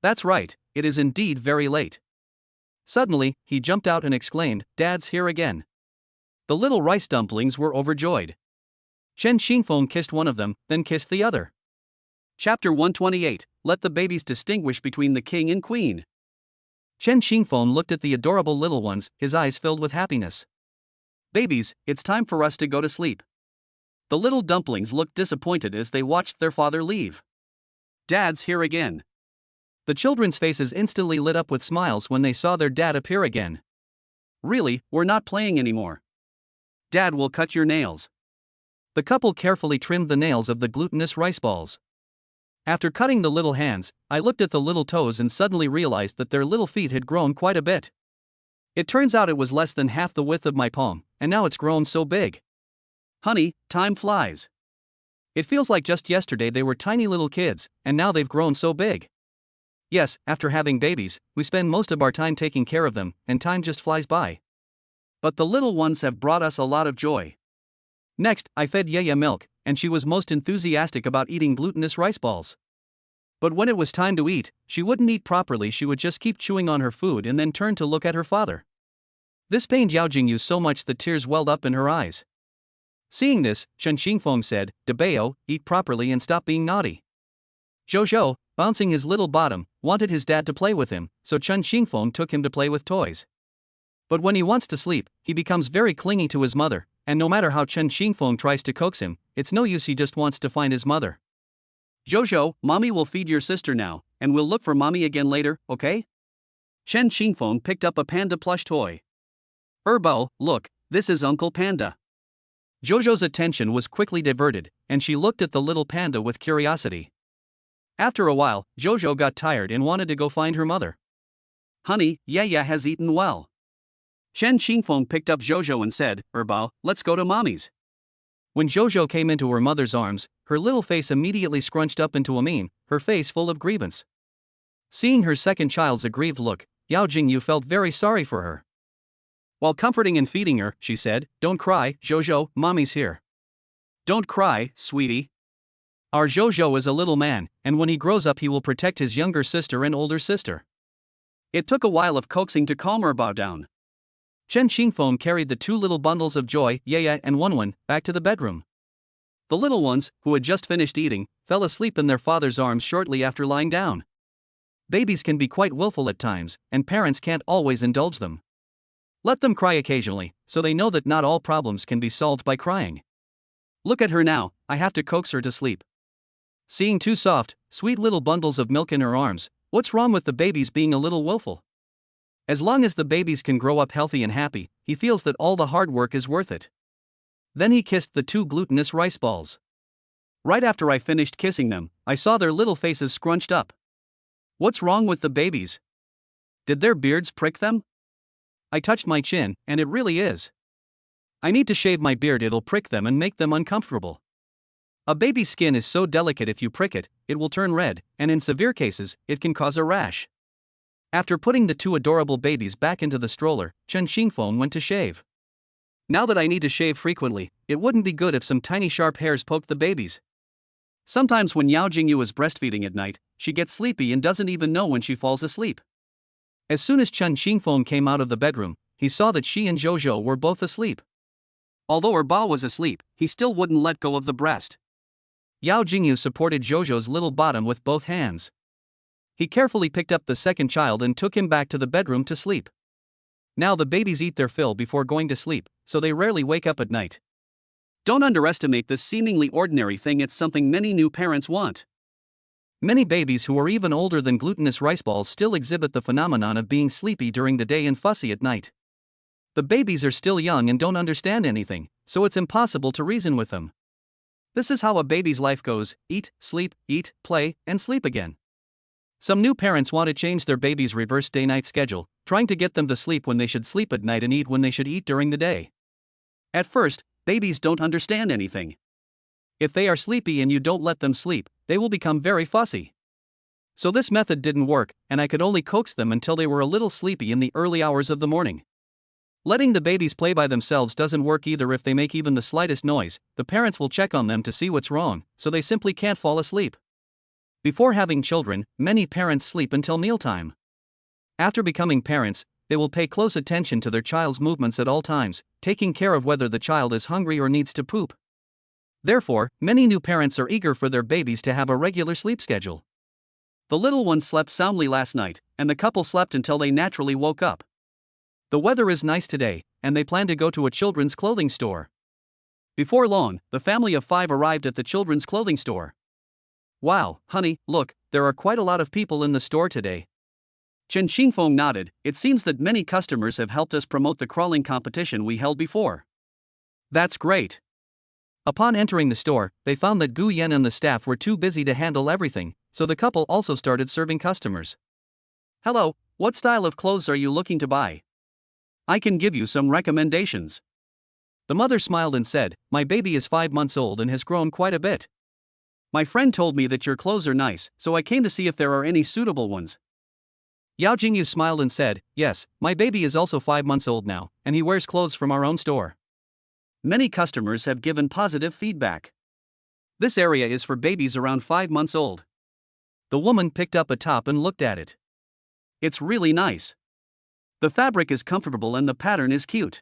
That's right, it is indeed very late. Suddenly, he jumped out and exclaimed, "Dad's here again." The little rice dumplings were overjoyed. Chen Xingfeng kissed one of them, then kissed the other. Chapter 128, Let the Babies Distinguish Between the King and Queen. Chen Xingfeng looked at the adorable little ones, his eyes filled with happiness. "Babies, it's time for us to go to sleep." The little dumplings looked disappointed as they watched their father leave. "Dad's here again." The children's faces instantly lit up with smiles when they saw their dad appear again. "Really, we're not playing anymore. Dad will cut your nails." The couple carefully trimmed the nails of the glutinous rice balls. After cutting the little hands, I looked at the little toes and suddenly realized that their little feet had grown quite a bit. It turns out it was less than half the width of my palm, and now it's grown so big. Honey, time flies. It feels like just yesterday they were tiny little kids, and now they've grown so big. Yes, after having babies, we spend most of our time taking care of them, and time just flies by. But the little ones have brought us a lot of joy. Next, I fed Yaya milk, and she was most enthusiastic about eating glutinous rice balls. But when it was time to eat, she wouldn't eat properly. She would just keep chewing on her food and then turn to look at her father. This pained Yao Jingyu so much that tears welled up in her eyes. Seeing this, Chen Xingfeng said, "Debao, eat properly and stop being naughty." Zhou, bouncing his little bottom, wanted his dad to play with him, so Chen Xingfeng took him to play with toys. But when he wants to sleep, he becomes very clingy to his mother, and no matter how Chen Xingfeng tries to coax him, it's no use, he just wants to find his mother. "Zhou, mommy will feed your sister now, and we'll look for mommy again later, okay?" Chen Xingfeng picked up a panda plush toy. "Erbo, look, this is Uncle Panda." Zhou's attention was quickly diverted, and she looked at the little panda with curiosity. After a while, Zhou got tired and wanted to go find her mother. "Honey, Yaya has eaten well." Chen Xingfeng picked up Zhou and said, "Erbo, let's go to mommy's." When Zhou came into her mother's arms, her little face immediately scrunched up into a meme, her face full of grievance. Seeing her second child's aggrieved look, Yao Jingyu felt very sorry for her. While comforting and feeding her, she said, "Don't cry, Zhou, mommy's here." "Don't cry, sweetie. Our Zhou is a little man, and when he grows up he will protect his younger sister and older sister." It took a while of coaxing to calm Erbo down. Chen Xingfeng carried the two little bundles of joy, Yaya and Wenwen, back to the bedroom. The little ones, who had just finished eating, fell asleep in their father's arms shortly after lying down. Babies can be quite willful at times, and parents can't always indulge them. Let them cry occasionally, so they know that not all problems can be solved by crying. Look at her now, I have to coax her to sleep. Seeing two soft, sweet little bundles of milk in her arms, what's wrong with the babies being a little willful? As long as the babies can grow up healthy and happy, he feels that all the hard work is worth it. Then he kissed the two glutinous rice balls. Right after I finished kissing them, I saw their little faces scrunched up. What's wrong with the babies? Did their beards prick them? I touched my chin, and it really is. I need to shave my beard, it'll prick them and make them uncomfortable. A baby's skin is so delicate, if you prick it, it will turn red, and in severe cases, it can cause a rash. After putting the two adorable babies back into the stroller, Chen Xingfeng went to shave. Now that I need to shave frequently, it wouldn't be good if some tiny sharp hairs poked the babies. Sometimes when Yao Jingyu is breastfeeding at night, she gets sleepy and doesn't even know when she falls asleep. As soon as Chen Xingfeng came out of the bedroom, he saw that she and Zhou were both asleep. Although Erbo was asleep, he still wouldn't let go of the breast. Yao Jingyu supported Zhou's little bottom with both hands. He carefully picked up the second child and took him back to the bedroom to sleep. Now the babies eat their fill before going to sleep, so they rarely wake up at night. Don't underestimate this seemingly ordinary thing, it's something many new parents want. Many babies who are even older than glutinous rice balls still exhibit the phenomenon of being sleepy during the day and fussy at night. The babies are still young and don't understand anything, so it's impossible to reason with them. This is how a baby's life goes: eat, eat, play, and sleep again. Some new parents want to change their baby's reverse day-night schedule, trying to get them to sleep when they should sleep at night and eat when they should eat during the day. At first, babies don't understand anything. If they are sleepy and you don't let them sleep, they will become very fussy. So this method didn't work, and I could only coax them until they were a little sleepy in the early hours of the morning. Letting the babies play by themselves doesn't work either. If they make even the slightest noise, the parents will check on them to see what's wrong, so they simply can't fall asleep. Before having children, many parents sleep until mealtime. After becoming parents, they will pay close attention to their child's movements at all times, taking care of whether the child is hungry or needs to poop. Therefore, many new parents are eager for their babies to have a regular sleep schedule. The little one slept soundly last night, and the couple slept until they naturally woke up. The weather is nice today, and they plan to go to a children's clothing store. Before long, the family of 5 arrived at the children's clothing store. Wow, honey, look, there are quite a lot of people in the store today. Chen Xingfeng nodded. It seems that many customers have helped us promote the crawling competition we held before. That's great. Upon entering the store, they found that Gu Yan and the staff were too busy to handle everything, so the couple also started serving customers. Hello, what style of clothes are you looking to buy? I can give you some recommendations. The mother smiled and said, my baby is 5 months old and has grown quite a bit. My friend told me that your clothes are nice, so I came to see if there are any suitable ones. Yao Jingyu smiled and said, yes, my baby is also 5 months old now, and he wears clothes from our own store. Many customers have given positive feedback. This area is for babies around 5 months old. The woman picked up a top and looked at it. It's really nice. The fabric is comfortable and the pattern is cute.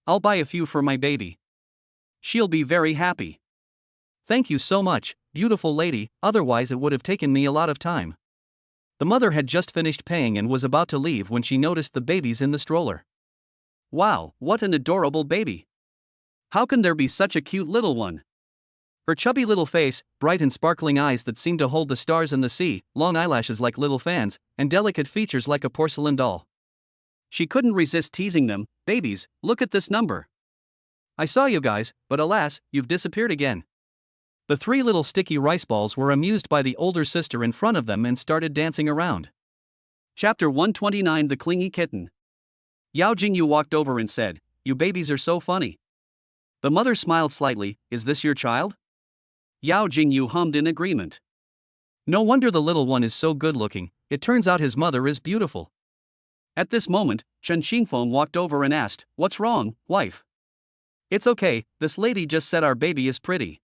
I'll buy a few for my baby. She'll be very happy. Thank you so much, beautiful lady, otherwise it would have taken me a lot of time. The mother had just finished paying and was about to leave when she noticed the babies in the stroller. Wow, what an adorable baby. How can there be such a cute little one? Her chubby little face, bright and sparkling eyes that seemed to hold the stars and the sea, long eyelashes like little fans, and delicate features like a porcelain doll. She couldn't resist teasing them. Babies, look at this number. I saw you guys, but alas, you've disappeared again. The 3 little sticky rice balls were amused by the older sister in front of them and started dancing around. Chapter 129 The Clingy Kitten. Yao Jingyu walked over and said, you babies are so funny. The mother smiled slightly. Is this your child? Yao Jingyu hummed in agreement. No wonder the little one is so good looking, it turns out his mother is beautiful. At this moment, Chen Xingfeng walked over and asked, what's wrong, wife? It's okay, this lady just said our baby is pretty.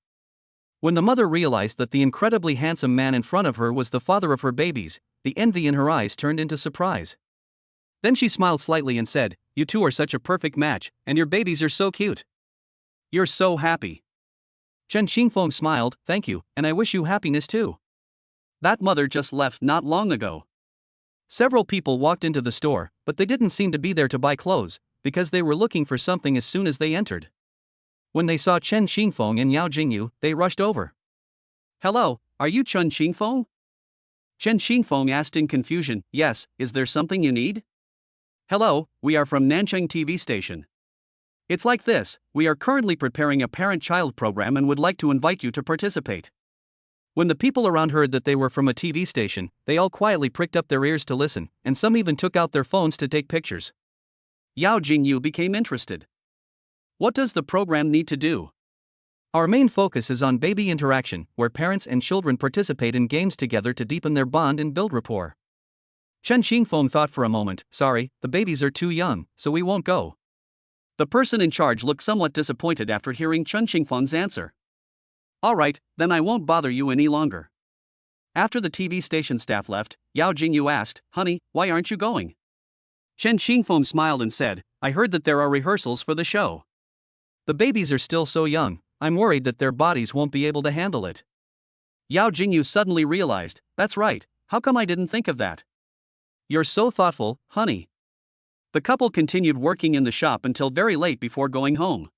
When the mother realized that the incredibly handsome man in front of her was the father of her babies, the envy in her eyes turned into surprise. Then she smiled slightly and said, you two are such a perfect match, and your babies are so cute. You're so happy. Chen Xingfeng smiled, thank you, and I wish you happiness too. That mother just left not long ago. Several people walked into the store, but they didn't seem to be there to buy clothes, because they were looking for something as soon as they entered. When they saw Chen Xingfeng and Yao Jingyu, they rushed over. Hello, are you Chen Xingfeng? Chen Xingfeng asked in confusion. Yes, is there something you need? Hello, we are from Nancheng TV station. It's like this, we are currently preparing a parent-child program and would like to invite you to participate. When the people around heard that they were from a TV station, they all quietly pricked up their ears to listen, and some even took out their phones to take pictures. Yao Jingyu became interested. What does the program need to do? Our main focus is on baby interaction, where parents and children participate in games together to deepen their bond and build rapport. Chen Xingfeng thought for a moment. Sorry, the babies are too young, so we won't go. The person in charge looked somewhat disappointed after hearing Chen Xingfeng's answer. Alright, then I won't bother you any longer. After the TV station staff left, Yao Jingyu asked, honey, why aren't you going? Chen Xingfeng smiled and said, I heard that there are rehearsals for the show. The babies are still so young, I'm worried that their bodies won't be able to handle it. Yao Jingyu suddenly realized, that's right, how come I didn't think of that? You're so thoughtful, honey. The couple continued working in the shop until very late before going home.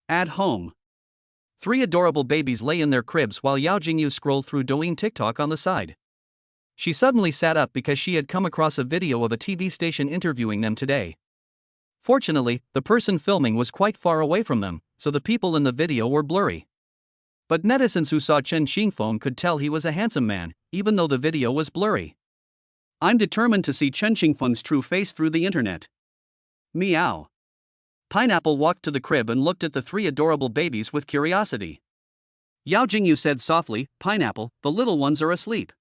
At home. 3 adorable babies lay in their cribs while Yao Jingyu scrolled through Douyin TikTok on the side. She suddenly sat up because she had come across a video of a TV station interviewing them today. Fortunately, the person filming was quite far away from them, so the people in the video were blurry. But netizens who saw Chen Xingfeng could tell he was a handsome man, even though the video was blurry. I'm determined to see Chen Xingfeng's true face through the internet. Meow. Pineapple walked to the crib and looked at the 3 adorable babies with curiosity. Yao Jingyu said softly, Pineapple, the little ones are asleep.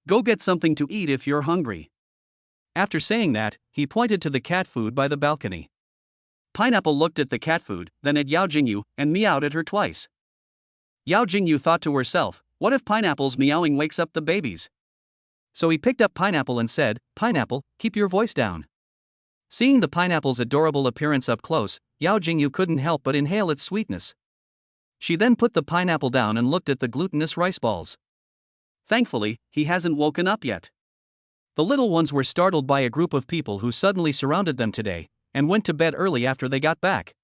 Go get something to eat if you're hungry. After saying that, he pointed to the cat food by the balcony. Pineapple looked at the cat food, then at Yao Jingyu, and meowed at her twice. Yao Jingyu thought to herself, what if Pineapple's meowing wakes up the babies? So he picked up Pineapple and said, Pineapple, keep your voice down. Seeing the pineapple's adorable appearance up close, Yao Jingyu couldn't help but inhale its sweetness. She then put the pineapple down and looked at the glutinous rice balls. Thankfully, he hasn't woken up yet. The little ones were startled by a group of people who suddenly surrounded them today, and went to bed early after they got back.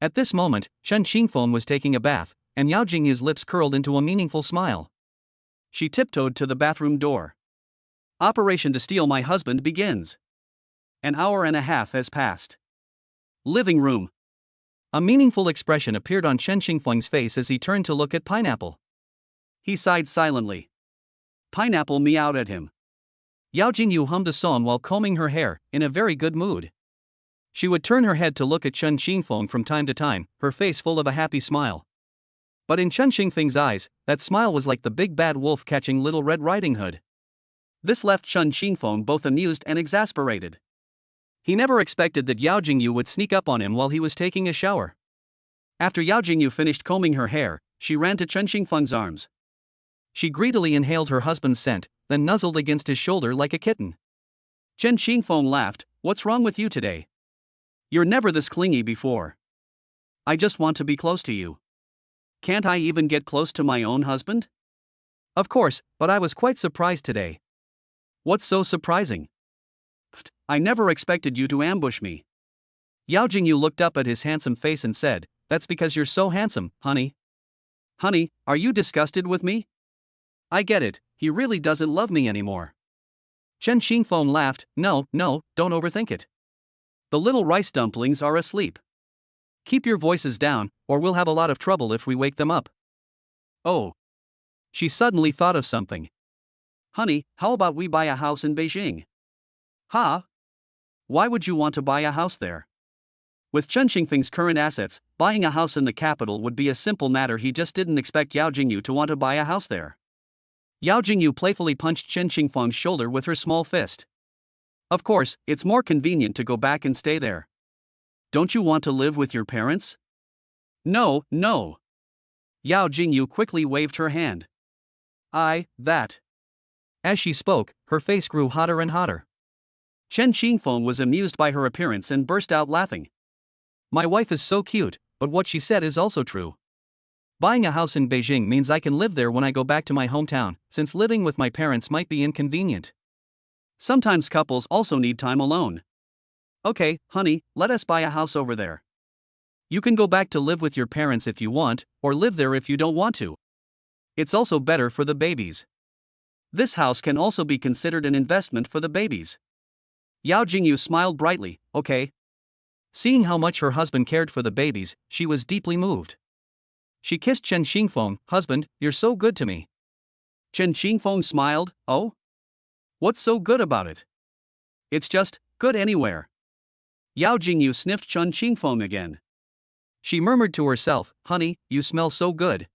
At this moment, Chen Xingfeng was taking a bath, and Yao Jingyu's lips curled into a meaningful smile. She tiptoed to the bathroom door. Operation to steal my husband begins. An hour and a half has passed. Living room. A meaningful expression appeared on Chen Xingfeng's face as he turned to look at Pineapple. He sighed silently. Pineapple meowed at him. Yao Jingyu hummed a song while combing her hair, in a very good mood. She would turn her head to look at Chen Xingfeng from time to time, her face full of a happy smile. But in Chen Xingfeng's eyes, that smile was like the big bad wolf catching Little Red Riding Hood. This left Chen Xingfeng both amused and exasperated. He never expected that Yao Jingyu would sneak up on him while he was taking a shower. After Yao Jingyu finished combing her hair, she ran to Chen Xingfeng's arms. She greedily inhaled her husband's scent, then nuzzled against his shoulder like a kitten. Chen Xingfeng laughed, what's wrong with you today? You're never this clingy before. I just want to be close to you. Can't I even get close to my own husband? Of course, but I was quite surprised today. What's so surprising? Pfft, I never expected you to ambush me. Yao Jingyu looked up at his handsome face and said, that's because you're so handsome, honey. Honey, are you disgusted with me? I get it, he really doesn't love me anymore. Chen Xingfeng laughed, no, don't overthink it. The little rice dumplings are asleep. Keep your voices down, or we'll have a lot of trouble if we wake them up. Oh. She suddenly thought of something. Honey, how about we buy a house in Beijing? Huh? Why would you want to buy a house there? With Chen Xingfeng's current assets, buying a house in the capital would be a simple matter. He just didn't expect Yao Jingyu to want to buy a house there. Yao Jingyu playfully punched Chen Xingfeng's shoulder with her small fist. Of course, it's more convenient to go back and stay there. Don't you want to live with your parents? No. Yao Jingyu quickly waved her hand. That. As she spoke, her face grew hotter and hotter. Chen Xingfeng was amused by her appearance and burst out laughing. My wife is so cute, but what she said is also true. Buying a house in Beijing means I can live there when I go back to my hometown, since living with my parents might be inconvenient. Sometimes couples also need time alone. Okay, honey, let us buy a house over there. You can go back to live with your parents if you want, or live there if you don't want to. It's also better for the babies. This house can also be considered an investment for the babies. Yao Jingyu smiled brightly, okay. Seeing how much her husband cared for the babies, she was deeply moved. She kissed Chen Xingfeng, husband, you're so good to me. Chen Xingfeng smiled, oh? What's so good about it? It's just, good anywhere. Yao Jingyu sniffed Chen Xingfeng again. She murmured to herself, honey, you smell so good.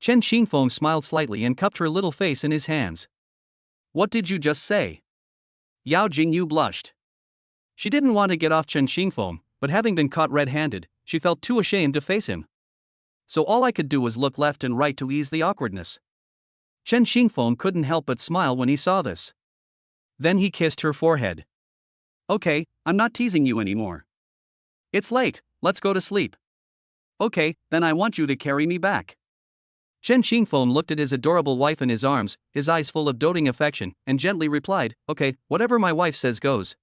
Chen Xingfeng smiled slightly and cupped her little face in his hands. What did you just say? Yao Jingyu blushed. She didn't want to get off Chen Xingfeng, but having been caught red-handed, she felt too ashamed to face him. So all I could do was look left and right to ease the awkwardness. Chen Xingfeng couldn't help but smile when he saw this. Then he kissed her forehead. Okay, I'm not teasing you anymore. It's late, let's go to sleep. Okay, then I want you to carry me back. Chen Xingfeng looked at his adorable wife in his arms, his eyes full of doting affection, and gently replied, okay, whatever my wife says goes.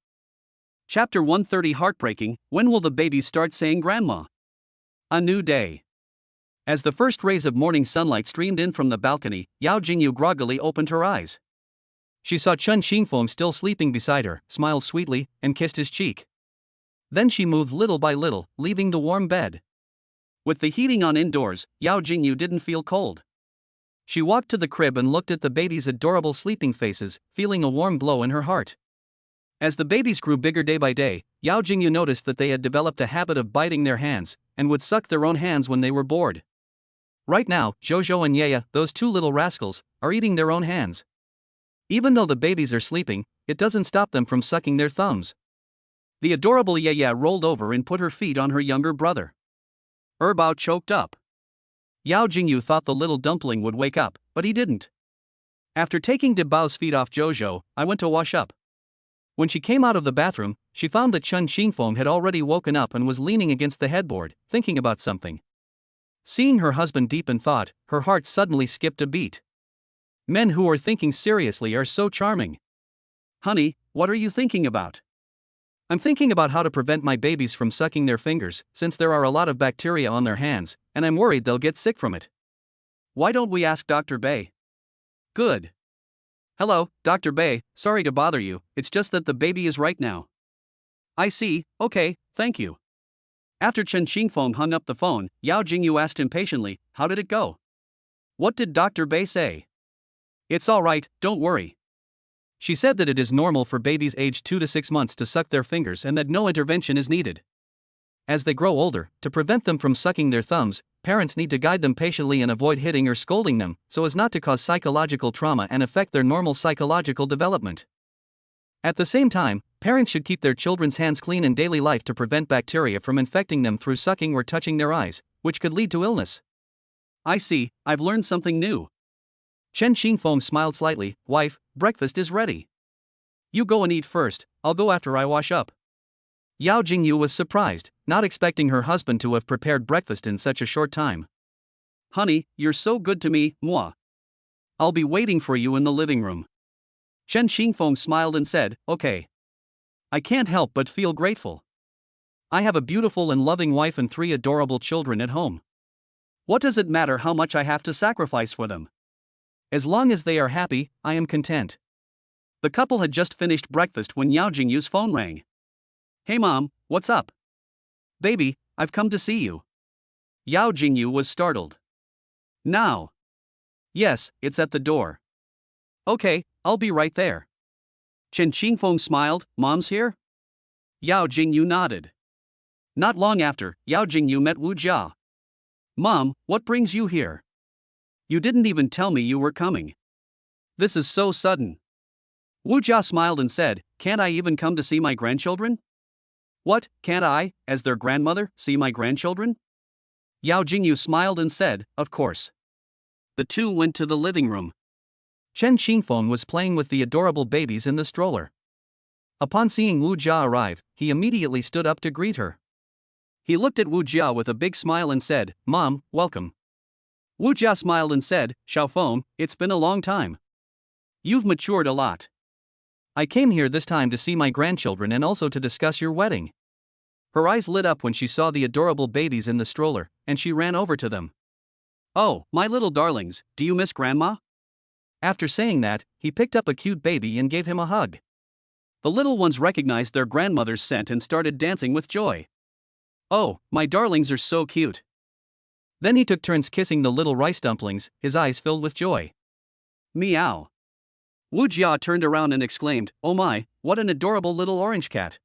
Chapter 130 Heartbreaking, when will the babies start saying grandma? A new day. As the first rays of morning sunlight streamed in from the balcony, Yao Jingyu groggily opened her eyes. She saw Chen Xingfeng still sleeping beside her, smiled sweetly, and kissed his cheek. Then she moved little by little, leaving the warm bed. With the heating on indoors, Yao Jingyu didn't feel cold. She walked to the crib and looked at the babies' adorable sleeping faces, feeling a warm glow in her heart. As the babies grew bigger day by day, Yao Jingyu noticed that they had developed a habit of biting their hands, and would suck their own hands when they were bored. Right now, Zhozhou and Yaya, those two little rascals, are eating their own hands. Even though the babies are sleeping, it doesn't stop them from sucking their thumbs. The adorable Yaya rolled over and put her feet on her younger brother. Bao choked up. Yao Jingyu thought the little dumpling would wake up, but he didn't. After taking De Bao's feet off Jojo, I went to wash up. When she came out of the bathroom, she found that Chen Xingfeng had already woken up and was leaning against the headboard, thinking about something. Seeing her husband deep in thought, her heart suddenly skipped a beat. Men who are thinking seriously are so charming. Honey, what are you thinking about? I'm thinking about how to prevent my babies from sucking their fingers, since there are a lot of bacteria on their hands, and I'm worried they'll get sick from it. Why don't we ask Dr. Bei? Good. Hello, Dr. Bei, sorry to bother you, it's just that the baby is right now. I see, okay, thank you. After Chen Xingfeng hung up the phone, Yao Jingyu asked impatiently, how did it go? What did Dr. Bei say? It's alright, don't worry. She said that it is normal for babies aged 2 to 6 months to suck their fingers and that no intervention is needed. As they grow older, to prevent them from sucking their thumbs, parents need to guide them patiently and avoid hitting or scolding them, so as not to cause psychological trauma and affect their normal psychological development. At the same time, parents should keep their children's hands clean in daily life to prevent bacteria from infecting them through sucking or touching their eyes, which could lead to illness. I see, I've learned something new. Chen Xingfeng smiled slightly. Wife, breakfast is ready. You go and eat first, I'll go after I wash up. Yao Jingyu was surprised, not expecting her husband to have prepared breakfast in such a short time. Honey, you're so good to me, moi. I'll be waiting for you in the living room. Chen Xingfeng smiled and said, okay. I can't help but feel grateful. I have a beautiful and loving wife and 3 adorable children at home. What does it matter how much I have to sacrifice for them? As long as they are happy, I am content. The couple had just finished breakfast when Yao Jingyu's phone rang. Hey mom, what's up? Baby, I've come to see you. Yao Jingyu was startled. Now? Yes, it's at the door. Okay, I'll be right there. Chen Xingfeng smiled. Mom's here? Yao Jingyu nodded. Not long after, Yao Jingyu met Wu Jia. Mom, what brings you here? You didn't even tell me you were coming. This is so sudden. Wu Jia smiled and said, can't I even come to see my grandchildren? What, can't I, as their grandmother, see my grandchildren? Yao Jingyu smiled and said, of course. The two went to the living room. Chen Xingfeng was playing with the adorable babies in the stroller. Upon seeing Wu Jia arrive, he immediately stood up to greet her. He looked at Wu Jia with a big smile and said, Mom, welcome. Wu Jia smiled and said, Xiaofeng, it's been a long time. You've matured a lot. I came here this time to see my grandchildren and also to discuss your wedding. Her eyes lit up when she saw the adorable babies in the stroller, and she ran over to them. Oh, my little darlings, do you miss Grandma? After saying that, he picked up a cute baby and gave him a hug. The little ones recognized their grandmother's scent and started dancing with joy. Oh, my darlings are so cute. Then he took turns kissing the little rice dumplings, his eyes filled with joy. Meow. Wu Jia turned around and exclaimed, oh my, what an adorable little orange cat.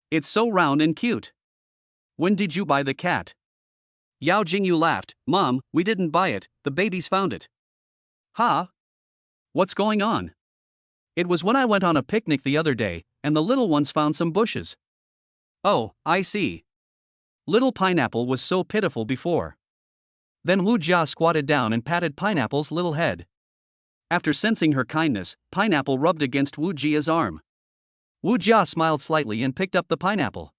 It's so round and cute. When did you buy the cat? Yao Jingyu laughed. Mom, we didn't buy it, the babies found it. Huh? What's going on? It was when I went on a picnic the other day, and the little ones found some bushes. Oh, I see. Little Pineapple was so pitiful before. Then Wu Jia squatted down and patted Pineapple's little head. After sensing her kindness, Pineapple rubbed against Wu Jia's arm. Wu Jia smiled slightly and picked up the pineapple.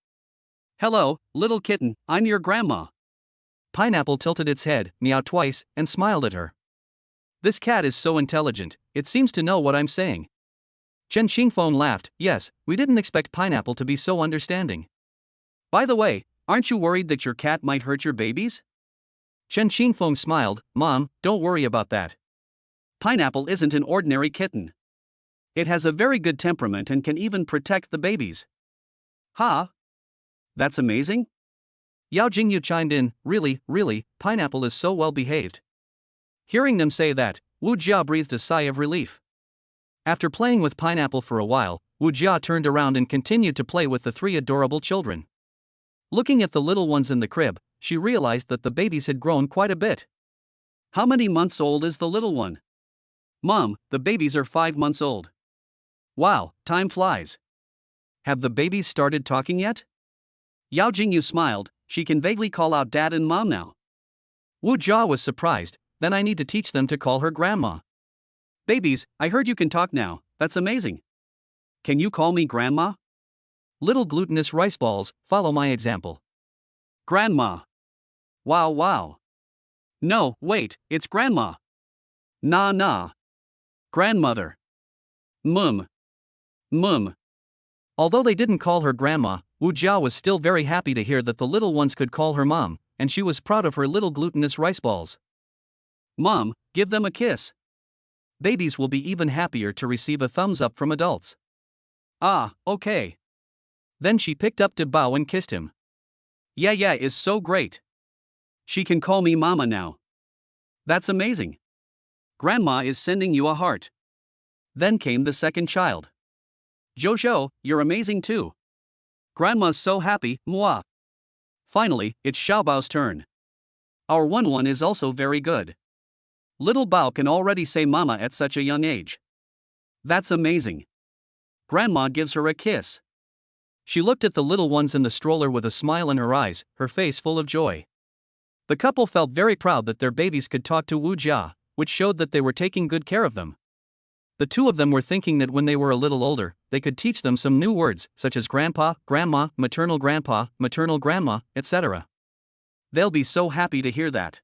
Hello, little kitten, I'm your grandma. Pineapple tilted its head, meowed twice, and smiled at her. This cat is so intelligent, it seems to know what I'm saying. Chen Xingfeng laughed. Yes, we didn't expect Pineapple to be so understanding. By the way, aren't you worried that your cat might hurt your babies? Chen Xingfeng smiled. Mom, don't worry about that. Pineapple isn't an ordinary kitten. It has a very good temperament and can even protect the babies. Huh? That's amazing? Yao Jingyu chimed in. Really, Pineapple is so well behaved. Hearing them say that, Wu Jia breathed a sigh of relief. After playing with Pineapple for a while, Wu Jia turned around and continued to play with the 3 adorable children. Looking at the little ones in the crib, she realized that the babies had grown quite a bit. How many months old is the little one? Mom, the babies are 5 months old. Wow, time flies. Have the babies started talking yet? Yao Jingyu smiled, she can vaguely call out dad and mom now. Wu Jia was surprised, then I need to teach them to call her grandma. Babies, I heard you can talk now, that's amazing. Can you call me grandma? Little glutinous rice balls, follow my example. Grandma. Wow wow. No, wait, it's grandma. Nah. Grandmother. Mum. Although they didn't call her grandma, Wu Jia was still very happy to hear that the little ones could call her mom, and she was proud of her little glutinous rice balls. Mom, give them a kiss. Babies will be even happier to receive a thumbs up from adults. Ah, okay. Then she picked up Bao and kissed him. Yeah, is so great. She can call me mama now. That's amazing. Grandma is sending you a heart. Then came the second child. Jojo, you're amazing too. Grandma's so happy, moi. Finally, it's Xiaobao's turn. Our one is also very good. Little Bao can already say mama at such a young age. That's amazing. Grandma gives her a kiss. She looked at the little ones in the stroller with a smile in her eyes, her face full of joy. The couple felt very proud that their babies could talk to Wu Jia, which showed that they were taking good care of them. The two of them were thinking that when they were a little older, they could teach them some new words, such as grandpa, grandma, maternal grandma, etc. They'll be so happy to hear that.